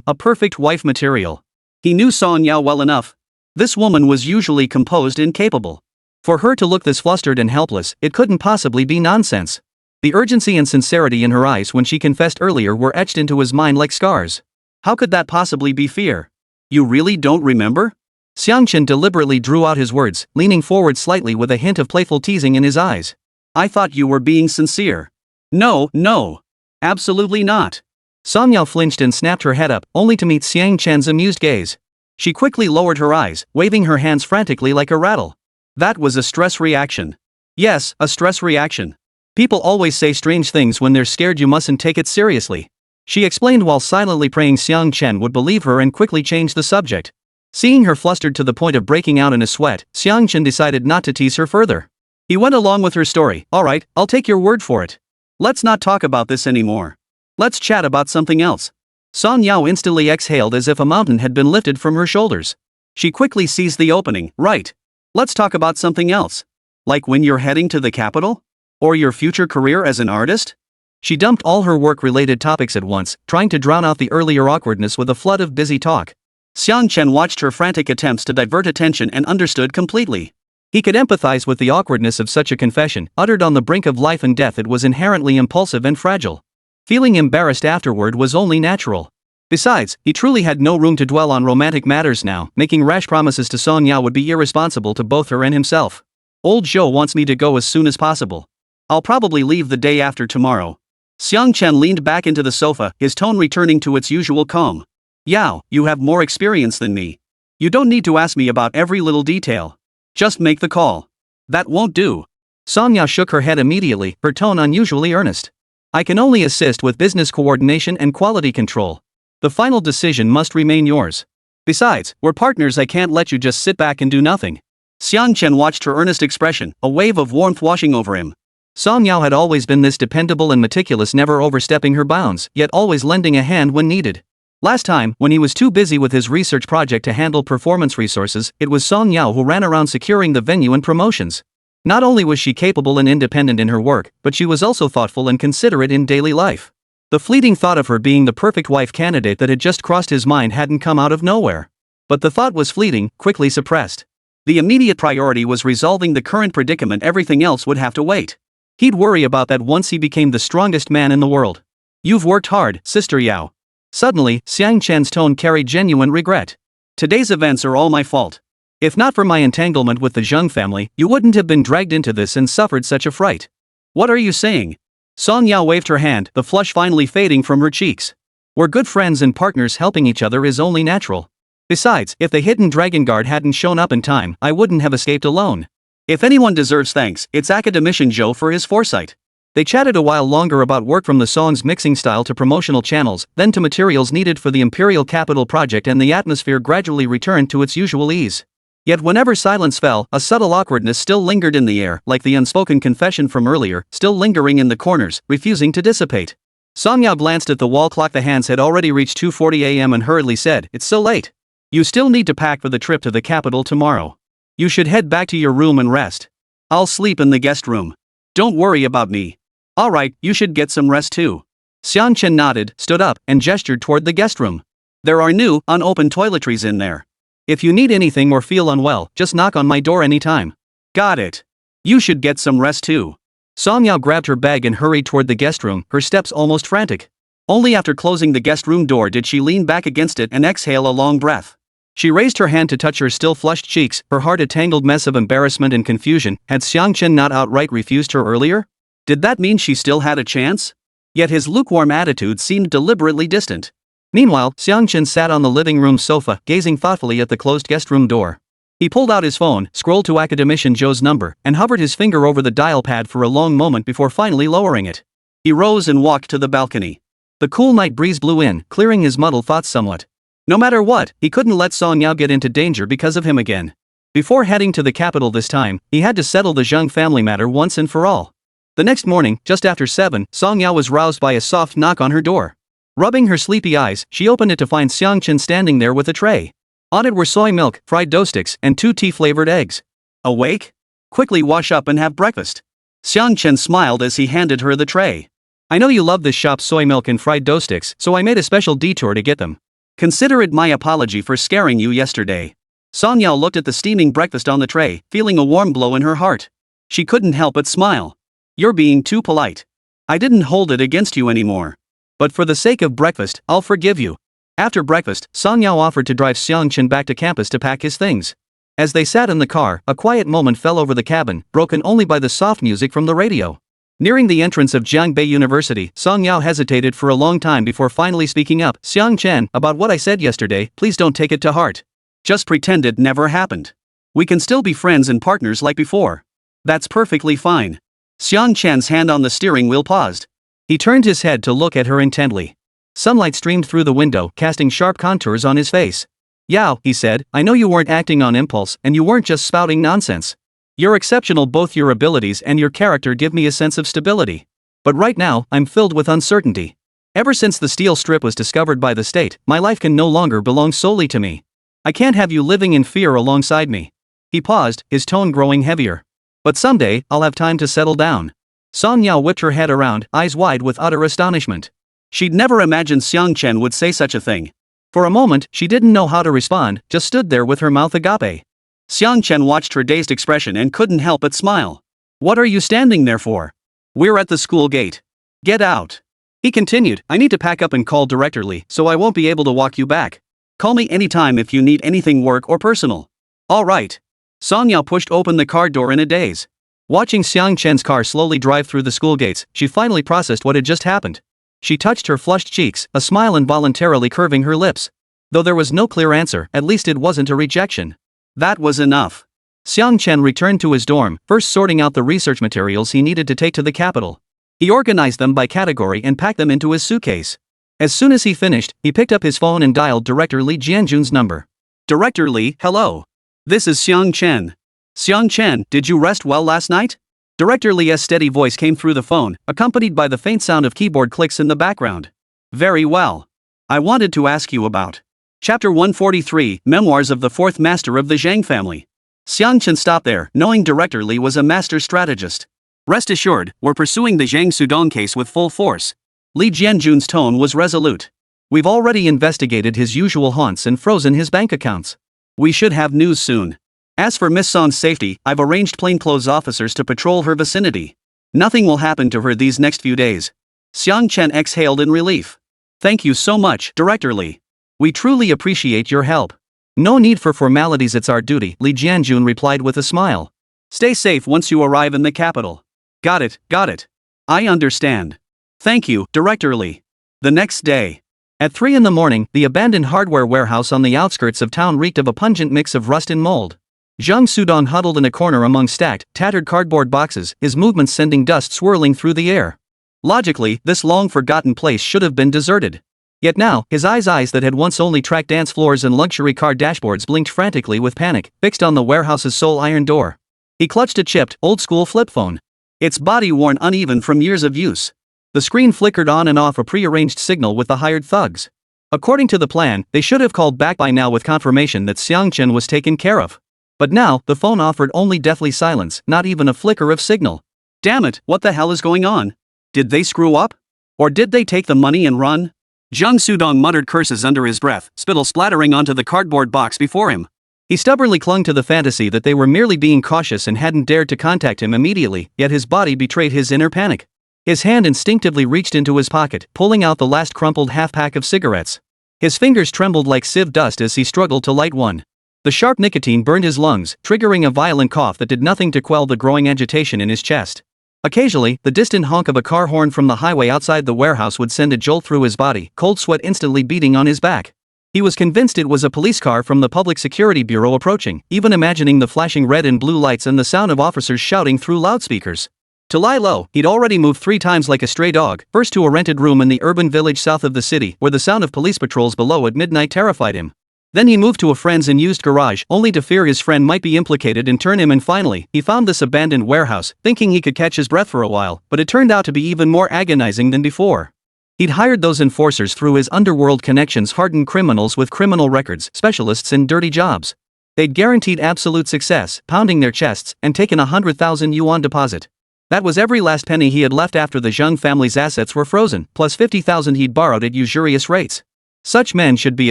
A perfect wife material. He knew Song Yao well enough. This woman was usually composed and capable. For her to look this flustered and helpless, it couldn't possibly be nonsense. The urgency and sincerity in her eyes when she confessed earlier were etched into his mind like scars. How could that possibly be fear? You really don't remember? Xiang Chen deliberately drew out his words, leaning forward slightly with a hint of playful teasing in his eyes. I thought you were being sincere. No. Absolutely not. Song Yao flinched and snapped her head up, only to meet Xiang Chen's amused gaze. She quickly lowered her eyes, waving her hands frantically like a rattle. That was a stress reaction. Yes, a stress reaction. People always say strange things when they're scared. You mustn't take it seriously. She explained while silently praying Xiang Chen would believe her and quickly change the subject. Seeing her flustered to the point of breaking out in a sweat, Xiang Chen decided not to tease her further. He went along with her story. Alright, I'll take your word for it. Let's not talk about this anymore. Let's chat about something else. Song Yao instantly exhaled as if a mountain had been lifted from her shoulders. She quickly seized the opening. Right. Let's talk about something else. Like when you're heading to the capital? Or your future career as an artist? She dumped all her work-related topics at once, trying to drown out the earlier awkwardness with a flood of busy talk. Xiang Chen watched her frantic attempts to divert attention and understood completely. He could empathize with the awkwardness of such a confession, uttered on the brink of life and death. It was inherently impulsive and fragile. Feeling embarrassed afterward was only natural. Besides, he truly had no room to dwell on romantic matters now. Making rash promises to Song Yao would be irresponsible to both her and himself. Old Zhou wants me to go as soon as possible. I'll probably leave the day after tomorrow. Xiang Chen leaned back into the sofa, his tone returning to its usual calm. Yao, you have more experience than me. You don't need to ask me about every little detail. Just make the call. That won't do. Song Yao shook her head immediately, her tone unusually earnest. I can only assist with business coordination and quality control. The final decision must remain yours. Besides, we're partners. I can't let you just sit back and do nothing. Xiang Chen watched her earnest expression, a wave of warmth washing over him. Song Yao had always been this dependable and meticulous, never overstepping her bounds, yet always lending a hand when needed. Last time, when he was too busy with his research project to handle performance resources, it was Song Yao who ran around securing the venue and promotions. Not only was she capable and independent in her work, but she was also thoughtful and considerate in daily life. The fleeting thought of her being the perfect wife candidate that had just crossed his mind hadn't come out of nowhere. But the thought was fleeting, quickly suppressed. The immediate priority was resolving the current predicament. Everything else would have to wait. He'd worry about that once he became the strongest man in the world. You've worked hard, Sister Yao. Suddenly, Xiang Chen's tone carried genuine regret. Today's events are all my fault. If not for my entanglement with the Zheng family, you wouldn't have been dragged into this and suffered such a fright. What are you saying? Song Yao waved her hand, the flush finally fading from her cheeks. We're good friends and partners. Helping each other is only natural. Besides, if the hidden dragon guard hadn't shown up in time, I wouldn't have escaped alone. If anyone deserves thanks, it's academician Zhou for his foresight. They chatted a while longer about work, from the song's mixing style to promotional channels, then to materials needed for the Imperial Capital project, and the atmosphere gradually returned to its usual ease. Yet whenever silence fell, a subtle awkwardness still lingered in the air, like the unspoken confession from earlier, still lingering in the corners, refusing to dissipate. Song Yao glanced at the wall clock. The hands had already reached 2:40 a.m. and hurriedly said, "It's so late. You still need to pack for the trip to the capital tomorrow. You should head back to your room and rest. I'll sleep in the guest room. Don't worry about me." "Alright, you should get some rest too." Xiang Chen nodded, stood up, and gestured toward the guest room. "There are new, unopened toiletries in there. If you need anything or feel unwell, just knock on my door anytime." "Got it. You should get some rest too." Song Yao grabbed her bag and hurried toward the guest room, her steps almost frantic. Only after closing the guest room door did she lean back against it and exhale a long breath. She raised her hand to touch her still flushed cheeks, her heart a tangled mess of embarrassment and confusion. Had Xiang Chen not outright refused her earlier? Did that mean she still had a chance? Yet his lukewarm attitude seemed deliberately distant. Meanwhile, Xiang Chen sat on the living room sofa, gazing thoughtfully at the closed guest room door. He pulled out his phone, scrolled to academician Zhou's number, and hovered his finger over the dial pad for a long moment before finally lowering it. He rose and walked to the balcony. The cool night breeze blew in, clearing his muddled thoughts somewhat. No matter what, he couldn't let Song Yao get into danger because of him again. Before heading to the capital this time, he had to settle the Zheng family matter once and for all. The next morning, just after 7, Song Yao was roused by a soft knock on her door. Rubbing her sleepy eyes, she opened it to find Xiang Chen standing there with a tray. On it were soy milk, fried dough sticks, and 2 tea-flavored eggs. "Awake? Quickly wash up and have breakfast." Xiang Chen smiled as he handed her the tray. "I know you love this shop's soy milk and fried dough sticks, so I made a special detour to get them. Consider it my apology for scaring you yesterday." Song Yao looked at the steaming breakfast on the tray, feeling a warm glow in her heart. She couldn't help but smile. "You're being too polite. I didn't hold it against you anymore. But for the sake of breakfast, I'll forgive you." After breakfast, Song Yao offered to drive Xiang Chen back to campus to pack his things. As they sat in the car, a quiet moment fell over the cabin, broken only by the soft music from the radio. Nearing the entrance of Jiangbei University, Song Yao hesitated for a long time before finally speaking up. "Xiang Chen, about what I said yesterday, please don't take it to heart. Just pretend it never happened. We can still be friends and partners like before." That's perfectly fine. Xiang Chen's hand on the steering wheel paused. He turned his head to look at her intently. Sunlight streamed through the window, casting sharp contours on his face. "Yao," he said, "I know you weren't acting on impulse, and you weren't just spouting nonsense. You're exceptional, both your abilities and your character give me a sense of stability. But right now, I'm filled with uncertainty. Ever since the steel strip was discovered by the state, my life can no longer belong solely to me. I can't have you living in fear alongside me." He paused, his tone growing heavier. "But someday, I'll have time to settle down." Song Yao whipped her head around, eyes wide with utter astonishment. She'd never imagined Xiang Chen would say such a thing. For a moment, she didn't know how to respond, just stood there with her mouth agape. Xiang Chen watched her dazed expression and couldn't help but smile. "What are you standing there for? We're at the school gate. Get out." He continued, "I need to pack up and call Director Lee, so I won't be able to walk you back. Call me anytime if you need anything work or personal." "All right." Song Yao pushed open the car door in a daze. Watching Xiang Chen's car slowly drive through the school gates, she finally processed what had just happened. She touched her flushed cheeks, a smile involuntarily curving her lips. Though there was no clear answer, at least it wasn't a rejection. That was enough. Xiang Chen returned to his dorm, first sorting out the research materials he needed to take to the capital. He organized them by category and packed them into his suitcase. As soon as he finished, he picked up his phone and dialed Director Li Jianjun's number. "Director Li, hello. This is Xiang Chen." "Xiang Chen, did you rest well last night?" Director Li's steady voice came through the phone, accompanied by the faint sound of keyboard clicks in the background. "Very well. I wanted to ask you about Chapter 143, Memoirs of the Fourth Master of the Zhang Family." Xiang Chen stopped there, knowing Director Li was a master strategist. "Rest assured, we're pursuing the Zhang Sudong case with full force." Li Jianjun's tone was resolute. "We've already investigated his usual haunts and frozen his bank accounts. We should have news soon. As for Miss Song's safety, I've arranged plainclothes officers to patrol her vicinity. Nothing will happen to her these next few days." Xiang Chen exhaled in relief. "Thank you so much, Director Li. We truly appreciate your help." "No need for formalities, it's our duty," Li Jianjun replied with a smile. "Stay safe once you arrive in the capital." Got it. I understand. Thank you, Director Li." The next day. At 3 in the morning, the abandoned hardware warehouse on the outskirts of town reeked of a pungent mix of rust and mold. Zhang Sudong huddled in a corner among stacked, tattered cardboard boxes, his movements sending dust swirling through the air. Logically, this long-forgotten place should have been deserted. Yet now, his eyes that had once only tracked dance floors and luxury car dashboards blinked frantically with panic, fixed on the warehouse's sole iron door. He clutched a chipped, old-school flip phone. Its body worn uneven from years of use. The screen flickered on and off a pre-arranged signal with the hired thugs. According to the plan, they should have called back by now with confirmation that Xiang Chen was taken care of. But now, the phone offered only deathly silence, not even a flicker of signal. Damn it, what the hell is going on? Did they screw up? Or did they take the money and run? Zhang Sudong muttered curses under his breath, spittle splattering onto the cardboard box before him. He stubbornly clung to the fantasy that they were merely being cautious and hadn't dared to contact him immediately, yet his body betrayed his inner panic. His hand instinctively reached into his pocket, pulling out the last crumpled half-pack of cigarettes. His fingers trembled like sieve dust as he struggled to light one. The sharp nicotine burned his lungs, triggering a violent cough that did nothing to quell the growing agitation in his chest. Occasionally, the distant honk of a car horn from the highway outside the warehouse would send a jolt through his body, cold sweat instantly beating on his back. He was convinced it was a police car from the Public Security Bureau approaching, even imagining the flashing red and blue lights and the sound of officers shouting through loudspeakers. To lie low, he'd already moved 3 times like a stray dog, first to a rented room in the urban village south of the city, where the sound of police patrols below at midnight terrified him. Then he moved to a friend's unused garage, only to fear his friend might be implicated and turn him, and finally, he found this abandoned warehouse, thinking he could catch his breath for a while, but it turned out to be even more agonizing than before. He'd hired those enforcers through his underworld connections, hardened criminals with criminal records, specialists in dirty jobs. They'd guaranteed absolute success, pounding their chests, and taken 100,000 yuan deposit. That was every last penny he had left after the Zhang family's assets were frozen, plus 50,000 he'd borrowed at usurious rates. Such men should be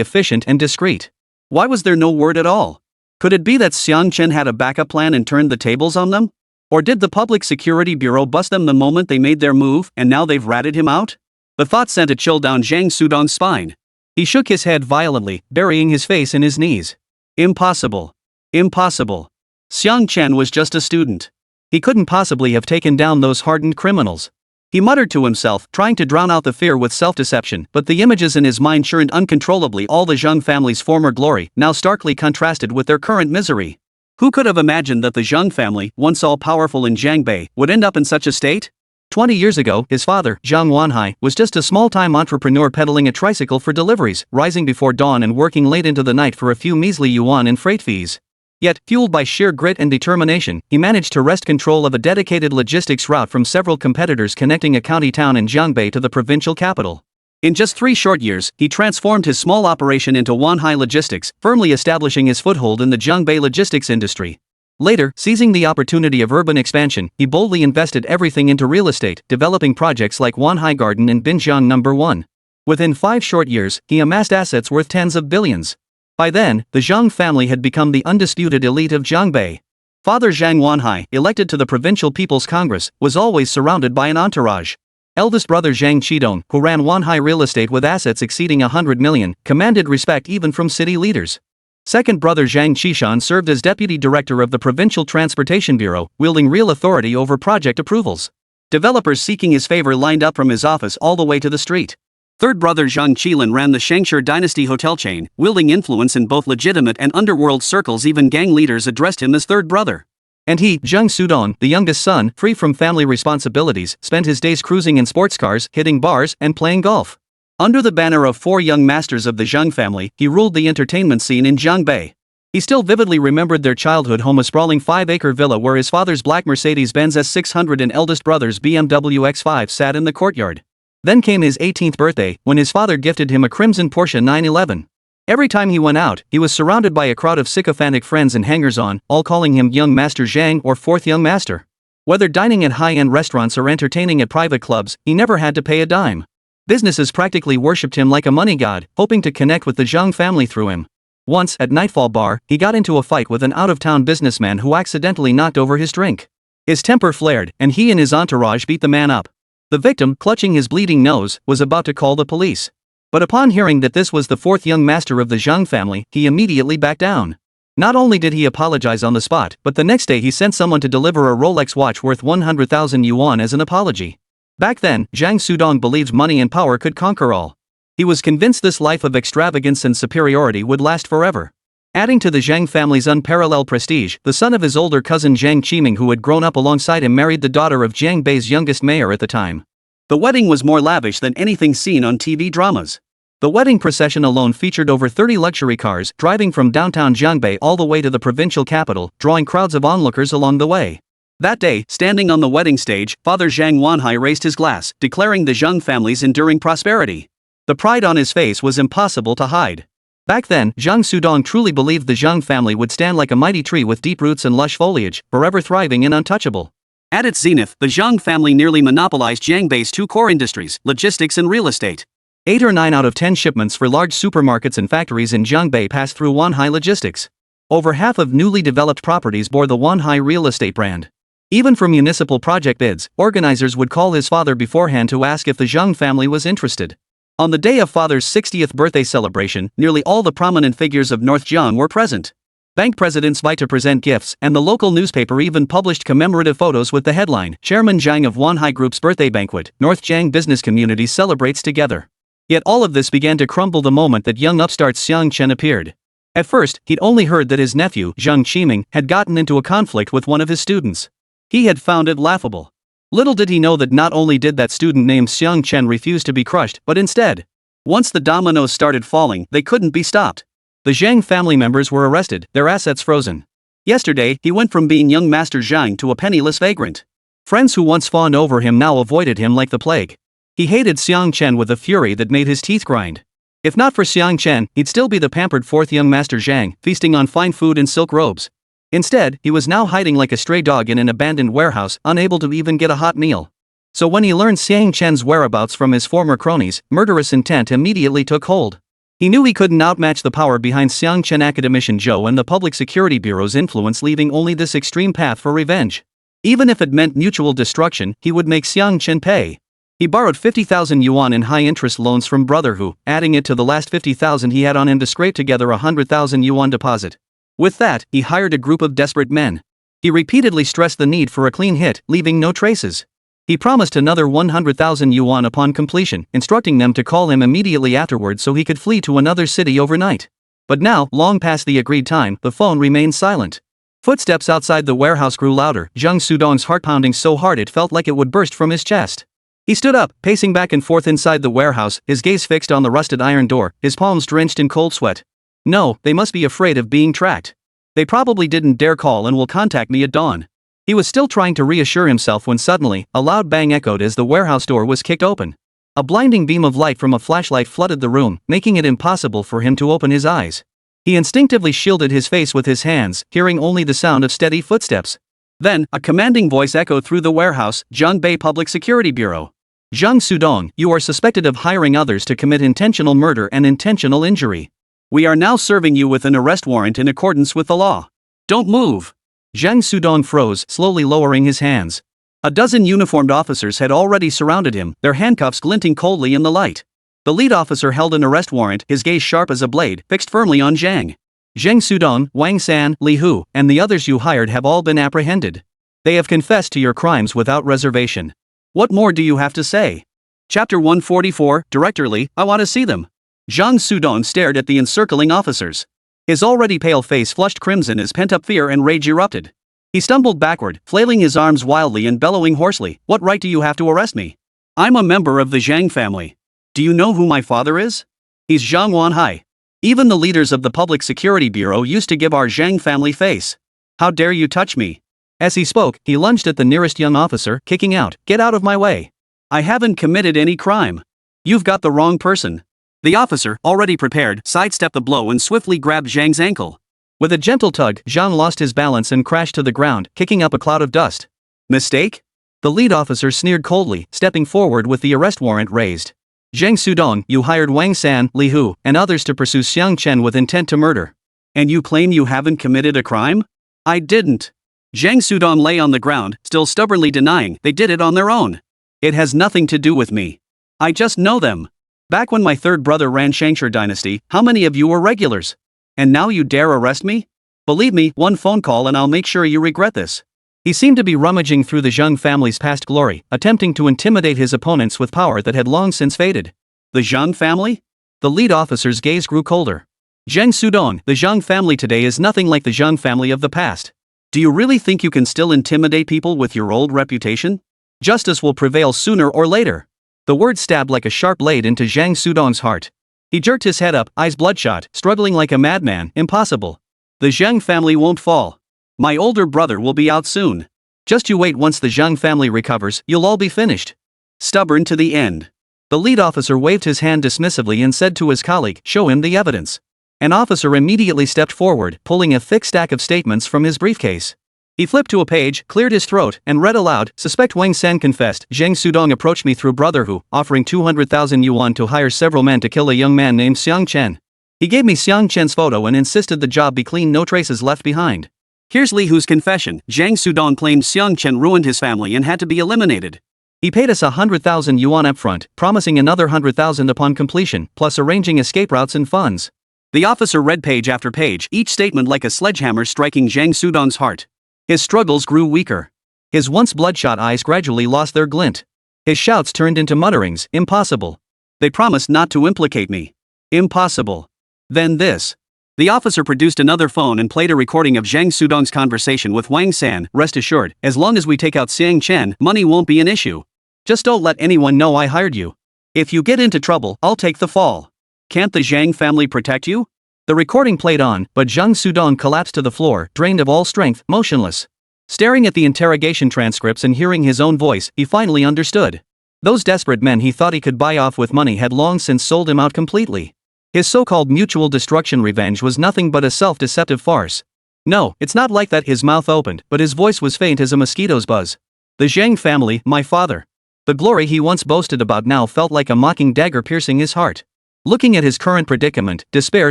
efficient and discreet. Why was there no word at all? Could it be that Xiang Chen had a backup plan and turned the tables on them? Or did the Public Security Bureau bust them the moment they made their move, and now they've ratted him out? The thought sent a chill down Zhang Sudong's spine. He shook his head violently, burying his face in his knees. Impossible. Impossible. Xiang Chen was just a student. He couldn't possibly have taken down those hardened criminals. He muttered to himself, trying to drown out the fear with self-deception, but the images in his mind churned uncontrollably, all the Zhang family's former glory, now starkly contrasted with their current misery. Who could have imagined that the Xiang family, once all powerful in Jiangbei, would end up in such a state? 20 years ago, his father, Zhang Wanhai, was just a small-time entrepreneur peddling a tricycle for deliveries, rising before dawn and working late into the night for a few measly yuan in freight fees. Yet, fueled by sheer grit and determination, he managed to wrest control of a dedicated logistics route from several competitors connecting a county town in Jiangbei to the provincial capital. In just 3 short years, he transformed his small operation into Wanhai Logistics, firmly establishing his foothold in the Jiangbei logistics industry. Later, seizing the opportunity of urban expansion, he boldly invested everything into real estate, developing projects like Wanhai Garden and Binjiang No. 1. Within 5 short years, he amassed assets worth tens of billions. By then, the Xiang family had become the undisputed elite of Jiangbei. Father Zhang Wanhai, elected to the Provincial People's Congress, was always surrounded by an entourage. Eldest brother Zhang Qidong, who ran Wanhai Real Estate with assets exceeding 100 million, commanded respect even from city leaders. Second brother Zhang Qishan served as deputy director of the Provincial Transportation Bureau, wielding real authority over project approvals. Developers seeking his favor lined up from his office all the way to the street. Third brother Zhang Qilin ran the Shangshi dynasty hotel chain, wielding influence in both legitimate and underworld circles. Even gang leaders addressed him as third brother. And he, Zhang Sudong, the youngest son, free from family responsibilities, spent his days cruising in sports cars, hitting bars, and playing golf. Under the banner of 4 young masters of the Xiang family, he ruled the entertainment scene in Jiangbei. He still vividly remembered their childhood home, a sprawling 5-acre villa where his father's black Mercedes-Benz S600 and eldest brother's BMW X5 sat in the courtyard. Then came his 18th birthday, when his father gifted him a crimson Porsche 911. Every time he went out, he was surrounded by a crowd of sycophantic friends and hangers-on, all calling him Young Master Zhang or Fourth Young Master. Whether dining at high-end restaurants or entertaining at private clubs, he never had to pay a dime. Businesses practically worshipped him like a money god, hoping to connect with the Zhang family through him. Once, at Nightfall Bar, he got into a fight with an out-of-town businessman who accidentally knocked over his drink. His temper flared, and he and his entourage beat the man up. The victim, clutching his bleeding nose, was about to call the police. But upon hearing that this was the 4th young master of the Zhang family, he immediately backed down. Not only did he apologize on the spot, but the next day he sent someone to deliver a Rolex watch worth 100,000 yuan as an apology. Back then, Zhang Sudong believed money and power could conquer all. He was convinced this life of extravagance and superiority would last forever. Adding to the Zhang family's unparalleled prestige, the son of his older cousin Zhang Qiming, who had grown up alongside him, married the daughter of Jiangbei's youngest mayor at the time. The wedding was more lavish than anything seen on TV dramas. The wedding procession alone featured over 30 luxury cars, driving from downtown Jiangbei all the way to the provincial capital, drawing crowds of onlookers along the way. That day, standing on the wedding stage, Father Zhang Wanhai raised his glass, declaring the Zhang family's enduring prosperity. The pride on his face was impossible to hide. Back then, Zhang Sudong truly believed the Zhang family would stand like a mighty tree with deep roots and lush foliage, forever thriving and untouchable. At its zenith, the Zhang family nearly monopolized Jiangbei's 2 core industries, logistics and real estate. 8 or 9 out of 10 shipments for large supermarkets and factories in Jiangbei passed through Wanhai Logistics. Over half of newly developed properties bore the Wanhai real estate brand. Even for municipal project bids, organizers would call his father beforehand to ask if the Zhang family was interested. On the day of father's 60th birthday celebration, nearly all the prominent figures of North Jiang were present. Bank presidents vied to present gifts, and the local newspaper even published commemorative photos with the headline, Chairman Zhang of Wanhai Group's birthday banquet, North Jiang business community celebrates together. Yet all of this began to crumble the moment that young upstart Xiang Chen appeared. At first, he'd only heard that his nephew, Zhang Qiming, had gotten into a conflict with one of his students. He had found it laughable. Little did he know that not only did that student named Xiang Chen refuse to be crushed, but instead, once the dominoes started falling, they couldn't be stopped. The Zhang family members were arrested, their assets frozen. Yesterday, he went from being young Master Zhang to a penniless vagrant. Friends who once fawned over him now avoided him like the plague. He hated Xiang Chen with a fury that made his teeth grind. If not for Xiang Chen, he'd still be the pampered 4th young Master Zhang, feasting on fine food and silk robes. Instead, he was now hiding like a stray dog in an abandoned warehouse, unable to even get a hot meal. So when he learned Xiang Chen's whereabouts from his former cronies, murderous intent immediately took hold. He knew he couldn't outmatch the power behind Xiang Chen academician Zhou and the Public Security Bureau's influence, leaving only this extreme path for revenge. Even if it meant mutual destruction, he would make Xiang Chen pay. He borrowed 50,000 yuan in high-interest loans from brother who, adding it to the last 50,000 he had on him to scrape together a 100,000 yuan deposit. With that, he hired a group of desperate men. He repeatedly stressed the need for a clean hit, leaving no traces. He promised another 100,000 yuan upon completion, instructing them to call him immediately afterwards so he could flee to another city overnight. But now, long past the agreed time, the phone remained silent. Footsteps outside the warehouse grew louder, Zhang Sudong's heart pounding so hard it felt like it would burst from his chest. He stood up, pacing back and forth inside the warehouse, his gaze fixed on the rusted iron door, his palms drenched in cold sweat. No, they must be afraid of being tracked. They probably didn't dare call and will contact me at dawn. He was still trying to reassure himself when suddenly, a loud bang echoed as the warehouse door was kicked open. A blinding beam of light from a flashlight flooded the room, making it impossible for him to open his eyes. He instinctively shielded his face with his hands, hearing only the sound of steady footsteps. Then, a commanding voice echoed through the warehouse, Zhangbei Public Security Bureau. Zhang Sudong, you are suspected of hiring others to commit intentional murder and intentional injury. We are now serving you with an arrest warrant in accordance with the law. Don't move. Zhang Sudong froze, slowly lowering his hands. A dozen uniformed officers had already surrounded him, their handcuffs glinting coldly in the light. The lead officer held an arrest warrant, his gaze sharp as a blade, fixed firmly on Zhang. Zhang Sudong, Wang San, Li Hu, and the others you hired have all been apprehended. They have confessed to your crimes without reservation. What more do you have to say? Chapter 144, Director Li, I want to see them. Zhang Sudong stared at the encircling officers. His already pale face flushed crimson as pent-up fear and rage erupted. He stumbled backward, flailing his arms wildly and bellowing hoarsely, What right do you have to arrest me? I'm a member of the Zhang family. Do you know who my father is? He's Zhang Wanhai. Even the leaders of the Public Security Bureau used to give our Zhang family face. How dare you touch me? As he spoke, he lunged at the nearest young officer, kicking out, Get out of my way. I haven't committed any crime. You've got the wrong person. The officer, already prepared, sidestepped the blow and swiftly grabbed Zhang's ankle. With a gentle tug, Zhang lost his balance and crashed to the ground, kicking up a cloud of dust. Mistake? The lead officer sneered coldly, stepping forward with the arrest warrant raised. Zhang Sudong, you hired Wang San, Li Hu, and others to pursue Xiang Chen with intent to murder. And you claim you haven't committed a crime? I didn't. Zhang Sudong lay on the ground, still stubbornly denying they did it on their own. It has nothing to do with me. I just know them. Back when my third brother ran Shangshur dynasty, how many of you were regulars? And now you dare arrest me? Believe me, one phone call and I'll make sure you regret this. He seemed to be rummaging through the Zhang family's past glory, attempting to intimidate his opponents with power that had long since faded. The Zhang family? The lead officer's gaze grew colder. Zhang Sudong, the Zhang family today is nothing like the Zhang family of the past. Do you really think you can still intimidate people with your old reputation? Justice will prevail sooner or later. The word stabbed like a sharp blade into Zhang Sudong's heart. He jerked his head up, eyes bloodshot, struggling like a madman. Impossible. The Zhang family won't fall. My older brother will be out soon. Just you wait, once the Zhang family recovers, you'll all be finished. Stubborn to the end. The lead officer waved his hand dismissively and said to his colleague, Show him the evidence. An officer immediately stepped forward, pulling a thick stack of statements from his briefcase. He flipped to a page, cleared his throat, and read aloud, Suspect Wang San confessed, Zhang Sudong approached me through Brother Hu, offering 200,000 yuan to hire several men to kill a young man named Xiang Chen. He gave me Xiang Chen's photo and insisted the job be clean, no traces left behind. Here's Li Hu's confession. Zhang Sudong claimed Xiang Chen ruined his family and had to be eliminated. He paid us 100,000 yuan upfront, promising another 100,000 upon completion, plus arranging escape routes and funds. The officer read page after page, each statement like a sledgehammer striking Zhang Sudong's heart. His struggles grew weaker. His once bloodshot eyes gradually lost their glint. His shouts turned into mutterings, Impossible. They promised not to implicate me. Impossible. Then this. The officer produced another phone and played a recording of Zhang Sudong's conversation with Wang San. Rest assured, as long as we take out Xiang Chen, money won't be an issue. Just don't let anyone know I hired you. If you get into trouble, I'll take the fall. Can't the Zhang family protect you? The recording played on, but Zhang Sudong collapsed to the floor, drained of all strength, motionless. Staring at the interrogation transcripts and hearing his own voice, he finally understood. Those desperate men he thought he could buy off with money had long since sold him out completely. His so-called mutual destruction revenge was nothing but a self-deceptive farce. No, it's not like that. His mouth opened, but his voice was faint as a mosquito's buzz. The Zhang family, my father. The glory he once boasted about now felt like a mocking dagger piercing his heart. Looking at his current predicament, despair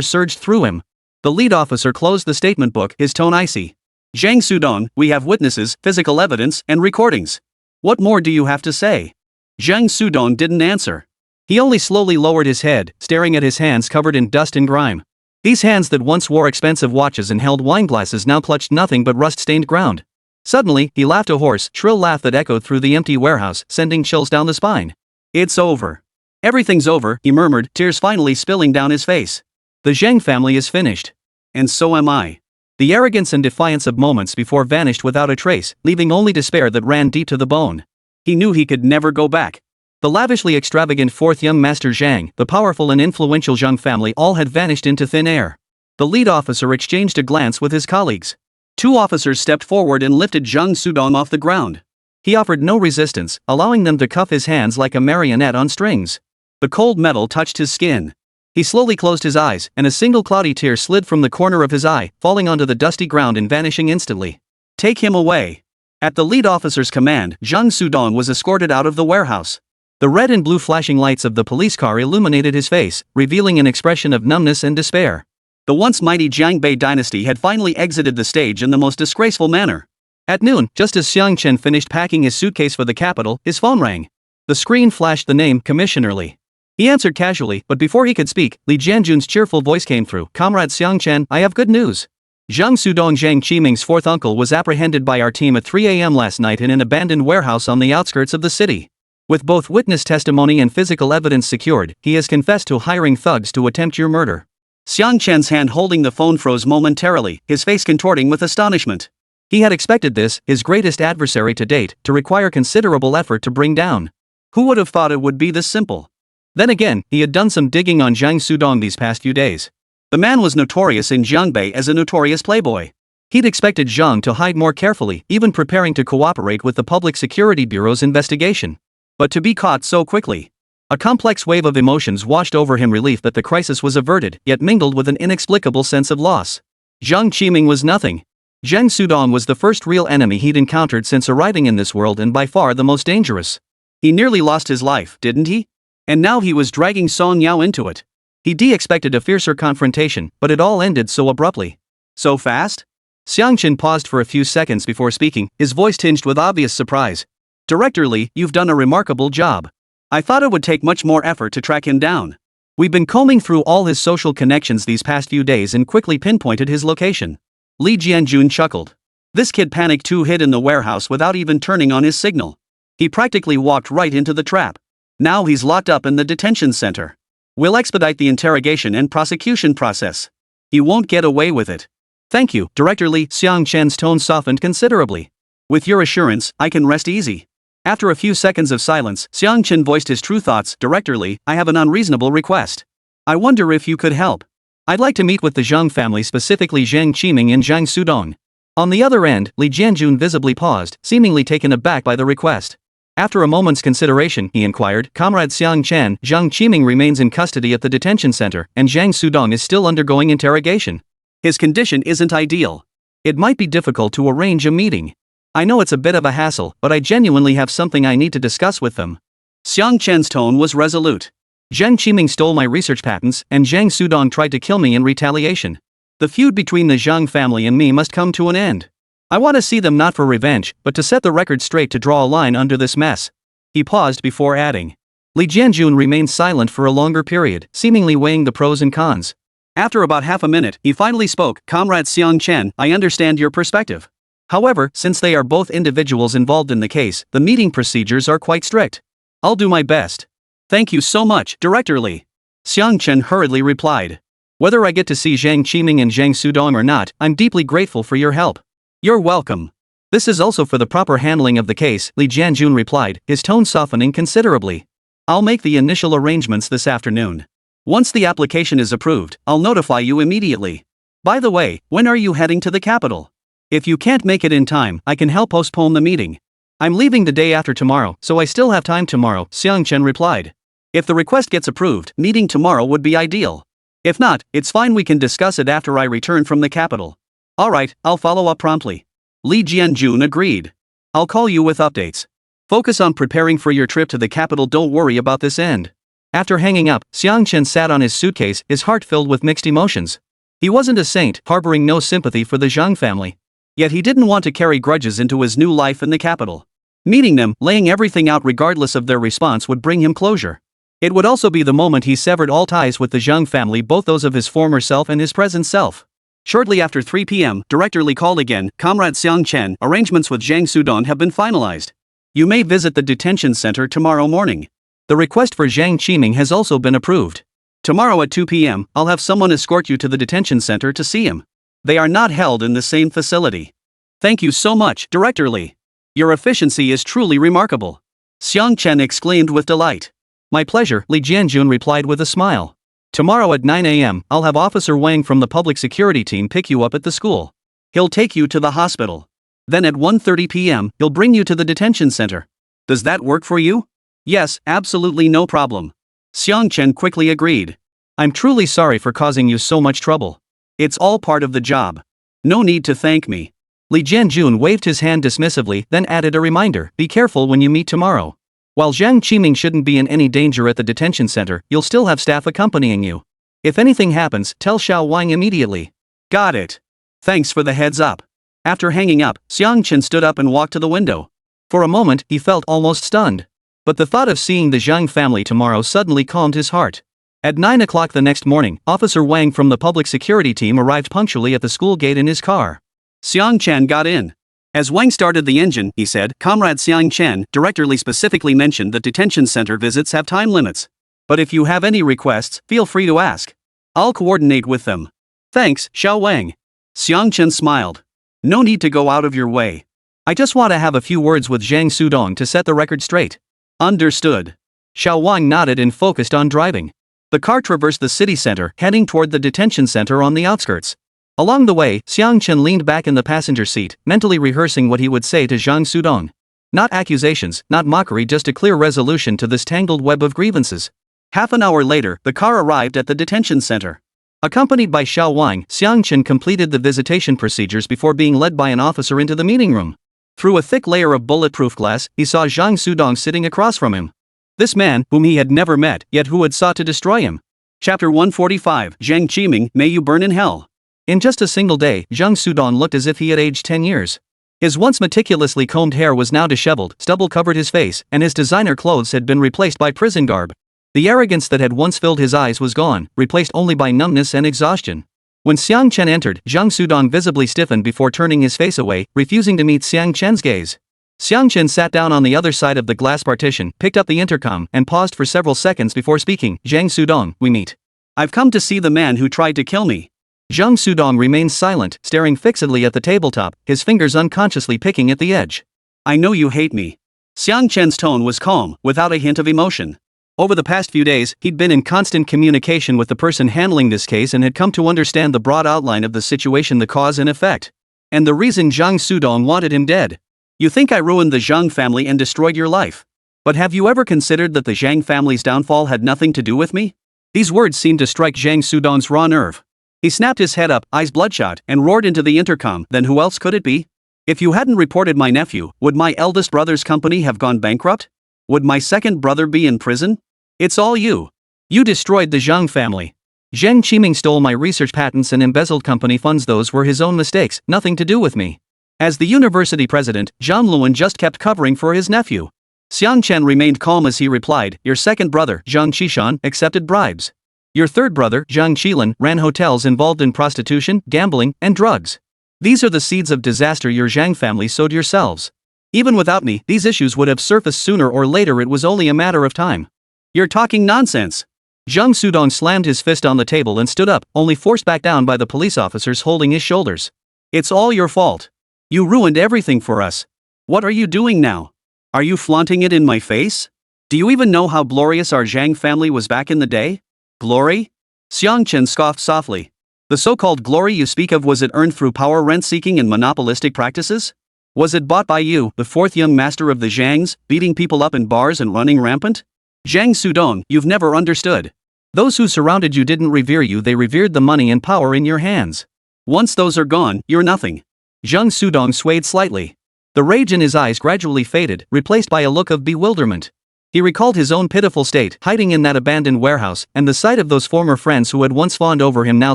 surged through him. The lead officer closed the statement book, his tone icy. Zhang Sudong, we have witnesses, physical evidence, and recordings. What more do you have to say? Zhang Sudong didn't answer. He only slowly lowered his head, staring at his hands covered in dust and grime. These hands that once wore expensive watches and held wine glasses now clutched nothing but rust-stained ground. Suddenly, he laughed, a hoarse, shrill laugh that echoed through the empty warehouse, sending chills down the spine. It's over. Everything's over, he murmured, tears finally spilling down his face. The Zhang family is finished. And so am I. The arrogance and defiance of moments before vanished without a trace, leaving only despair that ran deep to the bone. He knew he could never go back. The lavishly extravagant fourth young master Zhang, the powerful and influential Zhang family all had vanished into thin air. The lead officer exchanged a glance with his colleagues. 2 officers stepped forward and lifted Zhang Sudong off the ground. He offered no resistance, allowing them to cuff his hands like a marionette on strings. The cold metal touched his skin. He slowly closed his eyes, and a single cloudy tear slid from the corner of his eye, falling onto the dusty ground and vanishing instantly. Take him away. At the lead officer's command, Zhang Sudong was escorted out of the warehouse. The red and blue flashing lights of the police car illuminated his face, revealing an expression of numbness and despair. The once mighty Jiangbei dynasty had finally exited the stage in the most disgraceful manner. At noon, just as Xiang Chen finished packing his suitcase for the capital, his phone rang. The screen flashed the name Commissioner Li. He answered casually, but before he could speak, Li Jianjun's cheerful voice came through. Comrade Xiang Chen, I have good news. Zhang Sudong Zhang Qiming's fourth uncle was apprehended by our team at 3 a.m. last night in an abandoned warehouse on the outskirts of the city. With both witness testimony and physical evidence secured, he has confessed to hiring thugs to attempt your murder. Xiang Chen's hand holding the phone froze momentarily, his face contorting with astonishment. He had expected this, his greatest adversary to date, to require considerable effort to bring down. Who would have thought it would be this simple? Then again, he had done some digging on Zhang Sudong these past few days. The man was notorious in Jiangbei as a notorious playboy. He'd expected Zhang to hide more carefully, even preparing to cooperate with the Public Security Bureau's investigation. But to be caught so quickly. A complex wave of emotions washed over him, relief that the crisis was averted, yet mingled with an inexplicable sense of loss. Zhang Qiming was nothing. Zhang Sudong was the first real enemy he'd encountered since arriving in this world, and by far the most dangerous. He nearly lost his life, didn't he? And now he was dragging Song Yao into it. He'd expected a fiercer confrontation, but it all ended so abruptly. So fast? Xiang Chen paused for a few seconds before speaking, his voice tinged with obvious surprise. Director Li, you've done a remarkable job. I thought it would take much more effort to track him down. We've been combing through all his social connections these past few days and quickly pinpointed his location. Li Jianjun chuckled. This kid panicked too, hid in the warehouse without even turning on his signal. He practically walked right into the trap. Now he's locked up in the detention center. We'll expedite the interrogation and prosecution process. He won't get away with it. Thank you, Director Li. Xiang Chen's tone softened considerably. With your assurance, I can rest easy. After a few seconds of silence, Xiang Chen voiced his true thoughts. Director Li, I have an unreasonable request. I wonder if you could help. I'd like to meet with the Zhang family, specifically Zhang Qiming and Zhang Sudong. On the other end, Li Jianjun visibly paused, seemingly taken aback by the request. After a moment's consideration, he inquired, Comrade Xiang Chen, Zhang Qiming remains in custody at the detention center, and Zhang Sudong is still undergoing interrogation. His condition isn't ideal. It might be difficult to arrange a meeting. I know it's a bit of a hassle, but I genuinely have something I need to discuss with them. Xiang Chen's tone was resolute. Zhang Qiming stole my research patents, and Zhang Sudong tried to kill me in retaliation. The feud between the Zhang family and me must come to an end. I want to see them not for revenge, but to set the record straight, to draw a line under this mess. He paused before adding. Li Jianjun remained silent for a longer period, seemingly weighing the pros and cons. After about half a minute, he finally spoke. Comrade Xiang Chen, I understand your perspective. However, since they are both individuals involved in the case, the meeting procedures are quite strict. I'll do my best. Thank you so much, Director Li. Xiang Chen hurriedly replied. Whether I get to see Zhang Qiming and Zhang Sudong or not, I'm deeply grateful for your help. You're welcome. This is also for the proper handling of the case, Li Jianjun replied, his tone softening considerably. I'll make the initial arrangements this afternoon. Once the application is approved, I'll notify you immediately. By the way, when are you heading to the capital? If you can't make it in time, I can help postpone the meeting. I'm leaving the day after tomorrow, so I still have time tomorrow, Xiang Chen replied. If the request gets approved, meeting tomorrow would be ideal. If not, it's fine, we can discuss it after I return from the capital. Alright, I'll follow up promptly. Li Jianjun agreed. I'll call you with updates. Focus on preparing for your trip to the capital, don't worry about this end. After hanging up, Xiang Chen sat on his suitcase, his heart filled with mixed emotions. He wasn't a saint, harboring no sympathy for the Zhang family. Yet he didn't want to carry grudges into his new life in the capital. Meeting them, laying everything out regardless of their response, would bring him closure. It would also be the moment he severed all ties with the Zhang family, both those of his former self and his present self. Shortly after 3 p.m., Director Li called again. Comrade Xiang Chen, arrangements with Zhang Sudong have been finalized. You may visit the detention center tomorrow morning. The request for Zhang Qiming has also been approved. Tomorrow at 2 p.m., I'll have someone escort you to the detention center to see him. They are not held in the same facility. Thank you so much, Director Li. Your efficiency is truly remarkable. Xiang Chen exclaimed with delight. My pleasure, Li Jianjun replied with a smile. Tomorrow at 9 a.m., I'll have Officer Wang from the public security team pick you up at the school. He'll take you to the hospital. Then at 1:30 p.m., he'll bring you to the detention center. Does that work for you? Yes, absolutely no problem. Xiang Chen quickly agreed. I'm truly sorry for causing you so much trouble. It's all part of the job. No need to thank me. Li Jianjun waved his hand dismissively, then added a reminder, be careful when you meet tomorrow. While Zhang Qiming shouldn't be in any danger at the detention center, you'll still have staff accompanying you. If anything happens, tell Xiao Wang immediately. Got it. Thanks for the heads up. After hanging up, Xiang Chen stood up and walked to the window. For a moment, he felt almost stunned. But the thought of seeing the Zhang family tomorrow suddenly calmed his heart. At 9 o'clock the next morning, Officer Wang from the public security team arrived punctually at the school gate in his car. Xiang Chen got in. As Wang started the engine, he said, Comrade Xiang Chen, Director Li specifically mentioned that detention center visits have time limits. But if you have any requests, feel free to ask. I'll coordinate with them. Thanks, Xiao Wang. Xiang Chen smiled. No need to go out of your way. I just want to have a few words with Zhang Sudong to set the record straight. Understood. Xiao Wang nodded and focused on driving. The car traversed the city center, heading toward the detention center on the outskirts. Along the way, Xiang Chen leaned back in the passenger seat, mentally rehearsing what he would say to Zhang Sudong. Not accusations, not mockery, just a clear resolution to this tangled web of grievances. Half an hour later, the car arrived at the detention center. Accompanied by Xiao Wang, Xiang Chen completed the visitation procedures before being led by an officer into the meeting room. Through a thick layer of bulletproof glass, he saw Zhang Sudong sitting across from him. This man, whom he had never met, yet who had sought to destroy him. Chapter 145, Zhang Qiming, may you burn in hell. In just a single day, Zhang Sudong looked as if he had aged 10 years. His once meticulously combed hair was now disheveled, stubble covered his face, and his designer clothes had been replaced by prison garb. The arrogance that had once filled his eyes was gone, replaced only by numbness and exhaustion. When Xiang Chen entered, Zhang Sudong visibly stiffened before turning his face away, refusing to meet Xiang Chen's gaze. Xiang Chen sat down on the other side of the glass partition, picked up the intercom, and paused for several seconds before speaking. Zhang Sudong, we meet. I've come to see the man who tried to kill me. Zhang Sudong remained silent, staring fixedly at the tabletop, his fingers unconsciously picking at the edge. I know you hate me. Xiang Chen's tone was calm, without a hint of emotion. Over the past few days, he'd been in constant communication with the person handling this case and had come to understand the broad outline of the situation, the cause and effect. And the reason Zhang Sudong wanted him dead. You think I ruined the Zhang family and destroyed your life. But have you ever considered that the Zhang family's downfall had nothing to do with me? These words seemed to strike Zhang Sudong's raw nerve. He snapped his head up, eyes bloodshot, and roared into the intercom. Then who else could it be? If you hadn't reported my nephew, would my eldest brother's company have gone bankrupt? Would my second brother be in prison? It's all you. You destroyed the Zhang family. Zhang Qiming stole my research patents and embezzled company funds. Those were his own mistakes, nothing to do with me. As the university president, Zhang Luan just kept covering for his nephew. Xiang Chen remained calm as he replied, your second brother, Zhang Qishan, accepted bribes. Your third brother, Zhang Qilan, ran hotels involved in prostitution, gambling, and drugs. These are the seeds of disaster your Zhang family sowed yourselves. Even without me, these issues would have surfaced sooner or later. It was only a matter of time. You're talking nonsense. Zhang Sudong slammed his fist on the table and stood up, only forced back down by the police officers holding his shoulders. It's all your fault. You ruined everything for us. What are you doing now? Are you flaunting it in my face? Do you even know how glorious our Zhang family was back in the day? Glory? Xiang Chen scoffed softly. The so-called glory you speak of, was it earned through power, rent-seeking, and monopolistic practices? Was it bought by you, the fourth young master of the Zhangs, beating people up in bars and running rampant? Zhang Sudong, you've never understood. Those who surrounded you didn't revere you, they revered the money and power in your hands. Once those are gone, you're nothing. Zhang Sudong swayed slightly. The rage in his eyes gradually faded, replaced by a look of bewilderment. He recalled his own pitiful state, hiding in that abandoned warehouse, and the sight of those former friends who had once fawned over him now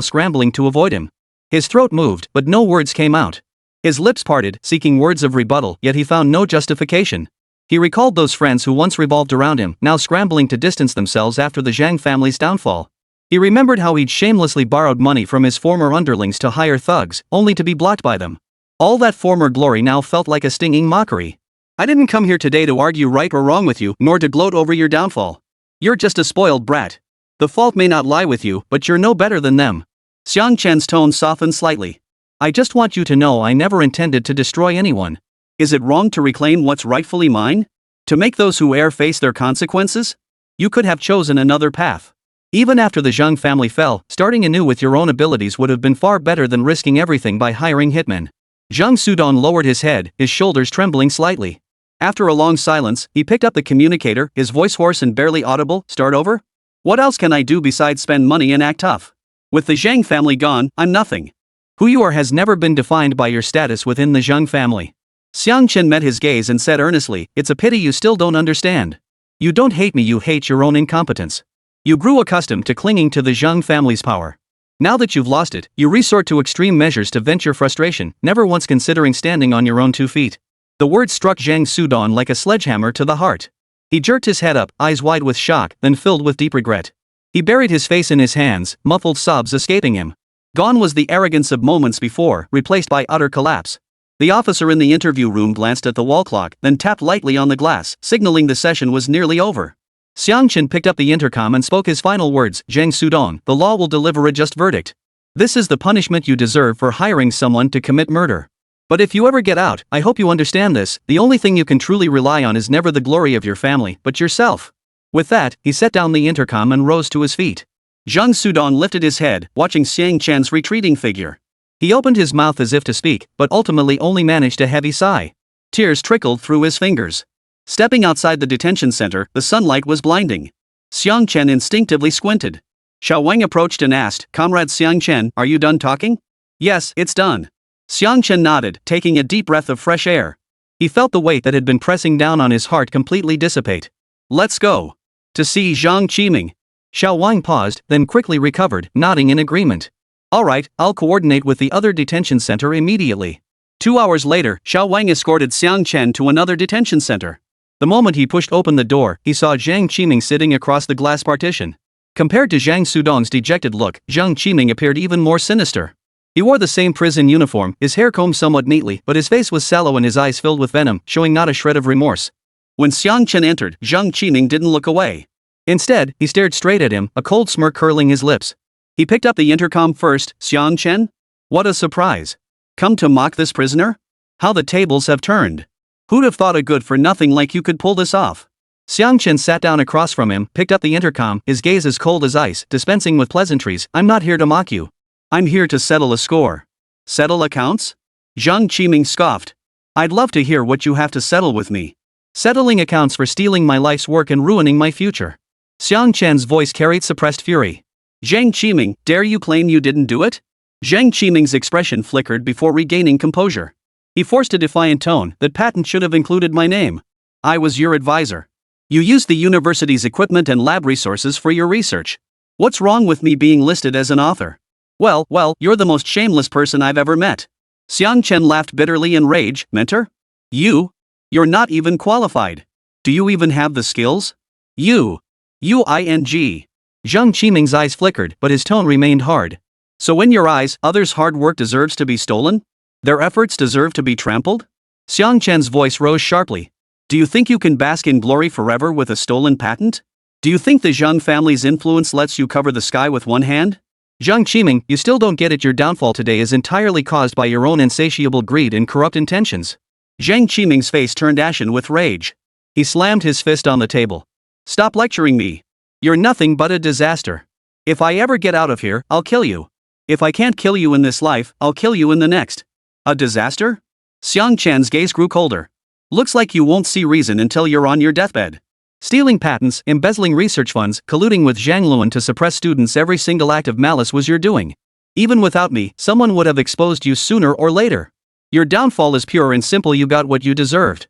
scrambling to avoid him. His throat moved, but no words came out. His lips parted, seeking words of rebuttal, yet he found no justification. He recalled those friends who once revolved around him, now scrambling to distance themselves after the Zhang family's downfall. He remembered how he'd shamelessly borrowed money from his former underlings to hire thugs, only to be blocked by them. All that former glory now felt like a stinging mockery. I didn't come here today to argue right or wrong with you, nor to gloat over your downfall. You're just a spoiled brat. The fault may not lie with you, but you're no better than them. Xiang Chen's tone softened slightly. I just want you to know I never intended to destroy anyone. Is it wrong to reclaim what's rightfully mine? To make those who err face their consequences? You could have chosen another path. Even after the Xiang family fell, starting anew with your own abilities would have been far better than risking everything by hiring hitmen. Zhang Sudong lowered his head, his shoulders trembling slightly. After a long silence, he picked up the communicator, his voice hoarse and barely audible. Start over? What else can I do besides spend money and act tough? With the Zhang family gone, I'm nothing. Who you are has never been defined by your status within the Xiang family. Xiang Chen met his gaze and said earnestly, it's a pity you still don't understand. You don't hate me, you hate your own incompetence. You grew accustomed to clinging to the Xiang family's power. Now that you've lost it, you resort to extreme measures to vent your frustration, never once considering standing on your own 2 feet. The words struck Zhang Sudong like a sledgehammer to the heart. He jerked his head up, eyes wide with shock, then filled with deep regret. He buried his face in his hands, muffled sobs escaping him. Gone was the arrogance of moments before, replaced by utter collapse. The officer in the interview room glanced at the wall clock, then tapped lightly on the glass, signaling the session was nearly over. Xiang Chen picked up the intercom and spoke his final words, Zhang Sudong, the law will deliver a just verdict. This is the punishment you deserve for hiring someone to commit murder. But if you ever get out, I hope you understand this, the only thing you can truly rely on is never the glory of your family, but yourself. With that, he set down the intercom and rose to his feet. Zhang Sudong lifted his head, watching Xiang Chen's retreating figure. He opened his mouth as if to speak, but ultimately only managed a heavy sigh. Tears trickled through his fingers. Stepping outside the detention center, the sunlight was blinding. Xiang Chen instinctively squinted. Xiao Wang approached and asked, Comrade Xiang Chen, are you done talking? Yes, it's done. Xiang Chen nodded, taking a deep breath of fresh air. He felt the weight that had been pressing down on his heart completely dissipate. Let's go. To see Zhang Qiming. Xiao Wang paused, then quickly recovered, nodding in agreement. All right, I'll coordinate with the other detention center immediately. 2 hours later, Xiao Wang escorted Xiang Chen to another detention center. The moment he pushed open the door, he saw Zhang Qiming sitting across the glass partition. Compared to Zhang Sudong's dejected look, Zhang Qiming appeared even more sinister. He wore the same prison uniform, his hair combed somewhat neatly, but his face was sallow and his eyes filled with venom, showing not a shred of remorse. When Xiang Chen entered, Zhang Qiming didn't look away. Instead, he stared straight at him, a cold smirk curling his lips. He picked up the intercom first. Xiang Chen? What a surprise. Come to mock this prisoner? How the tables have turned. Who'd have thought a good-for-nothing like you could pull this off? Xiang Chen sat down across from him, picked up the intercom, his gaze as cold as ice, dispensing with pleasantries. I'm not here to mock you. I'm here to settle a score. Settle accounts? Zhang Qiming scoffed. I'd love to hear what you have to settle with me. Settling accounts for stealing my life's work and ruining my future. Xiang Chen's voice carried suppressed fury. Zhang Qiming, dare you claim you didn't do it? Zhang Qiming's expression flickered before regaining composure. He forced a defiant tone. That patent should have included my name. I was your advisor. You used the university's equipment and lab resources for your research. What's wrong with me being listed as an author? Well, you're the most shameless person I've ever met. Xiang Chen laughed bitterly in rage. Mentor? You're not even qualified. Do you even have the skills? You ing. Zhang Qiming's eyes flickered, but his tone remained hard. So in your eyes, others' hard work deserves to be stolen? Their efforts deserve to be trampled? Xiang Chen's voice rose sharply. Do you think you can bask in glory forever with a stolen patent? Do you think the Zhang family's influence lets you cover the sky with one hand? Zhang Qiming, you still don't get it. Your downfall today is entirely caused by your own insatiable greed and corrupt intentions. Zhang Qiming's face turned ashen with rage. He slammed his fist on the table. Stop lecturing me. You're nothing but a disaster. If I ever get out of here, I'll kill you. If I can't kill you in this life, I'll kill you in the next. A disaster? Xiang Chen's gaze grew colder. Looks like you won't see reason until you're on your deathbed. Stealing patents, embezzling research funds, colluding with Zhang Luan to suppress students, every single act of malice was your doing. Even without me, someone would have exposed you sooner or later. Your downfall is pure and simple. You got what you deserved.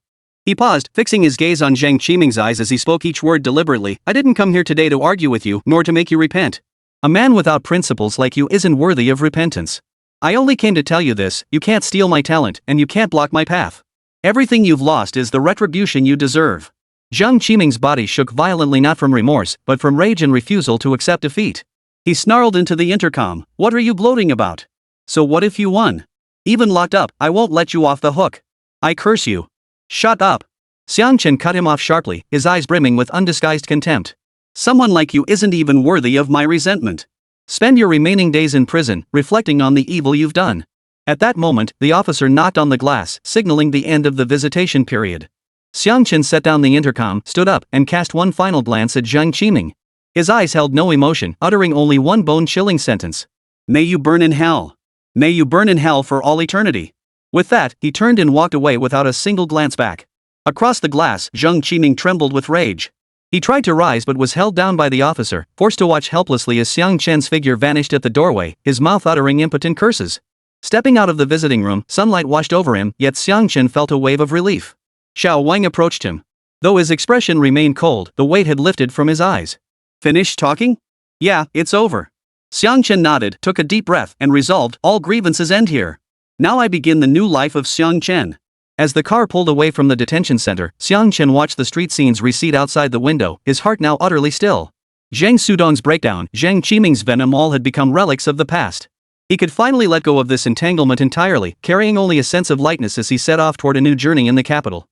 He paused, fixing his gaze on Zhang Qiming's eyes as he spoke each word deliberately. I didn't come here today to argue with you, nor to make you repent. A man without principles like you isn't worthy of repentance. I only came to tell you this: you can't steal my talent, and you can't block my path. Everything you've lost is the retribution you deserve. Zhang Qiming's body shook violently, not from remorse, but from rage and refusal to accept defeat. He snarled into the intercom. What are you gloating about? So what if you won? Even locked up, I won't let you off the hook. I curse you. Shut up. Xiang Chen cut him off sharply, his eyes brimming with undisguised contempt. Someone like you isn't even worthy of my resentment. Spend your remaining days in prison, reflecting on the evil you've done. At that moment, the officer knocked on the glass, signaling the end of the visitation period. Xiang Chen set down the intercom, stood up, and cast one final glance at Zhang Qiming. His eyes held no emotion, uttering only one bone-chilling sentence. May you burn in hell. May you burn in hell for all eternity. With that, he turned and walked away without a single glance back. Across the glass, Zhang Qiming trembled with rage. He tried to rise but was held down by the officer, forced to watch helplessly as Xiang Chen's figure vanished at the doorway, his mouth uttering impotent curses. Stepping out of the visiting room, sunlight washed over him, yet Xiang Chen felt a wave of relief. Xiao Wang approached him. Though his expression remained cold, the weight had lifted from his eyes. Finished talking? Yeah, it's over. Xiang Chen nodded, took a deep breath, and resolved, all grievances end here. Now I begin the new life of Xiang Chen. As the car pulled away from the detention center, Xiang Chen watched the street scenes recede outside the window, his heart now utterly still. Zhang Sudong's breakdown, Zhang Qiming's venom, all had become relics of the past. He could finally let go of this entanglement entirely, carrying only a sense of lightness as he set off toward a new journey in the capital.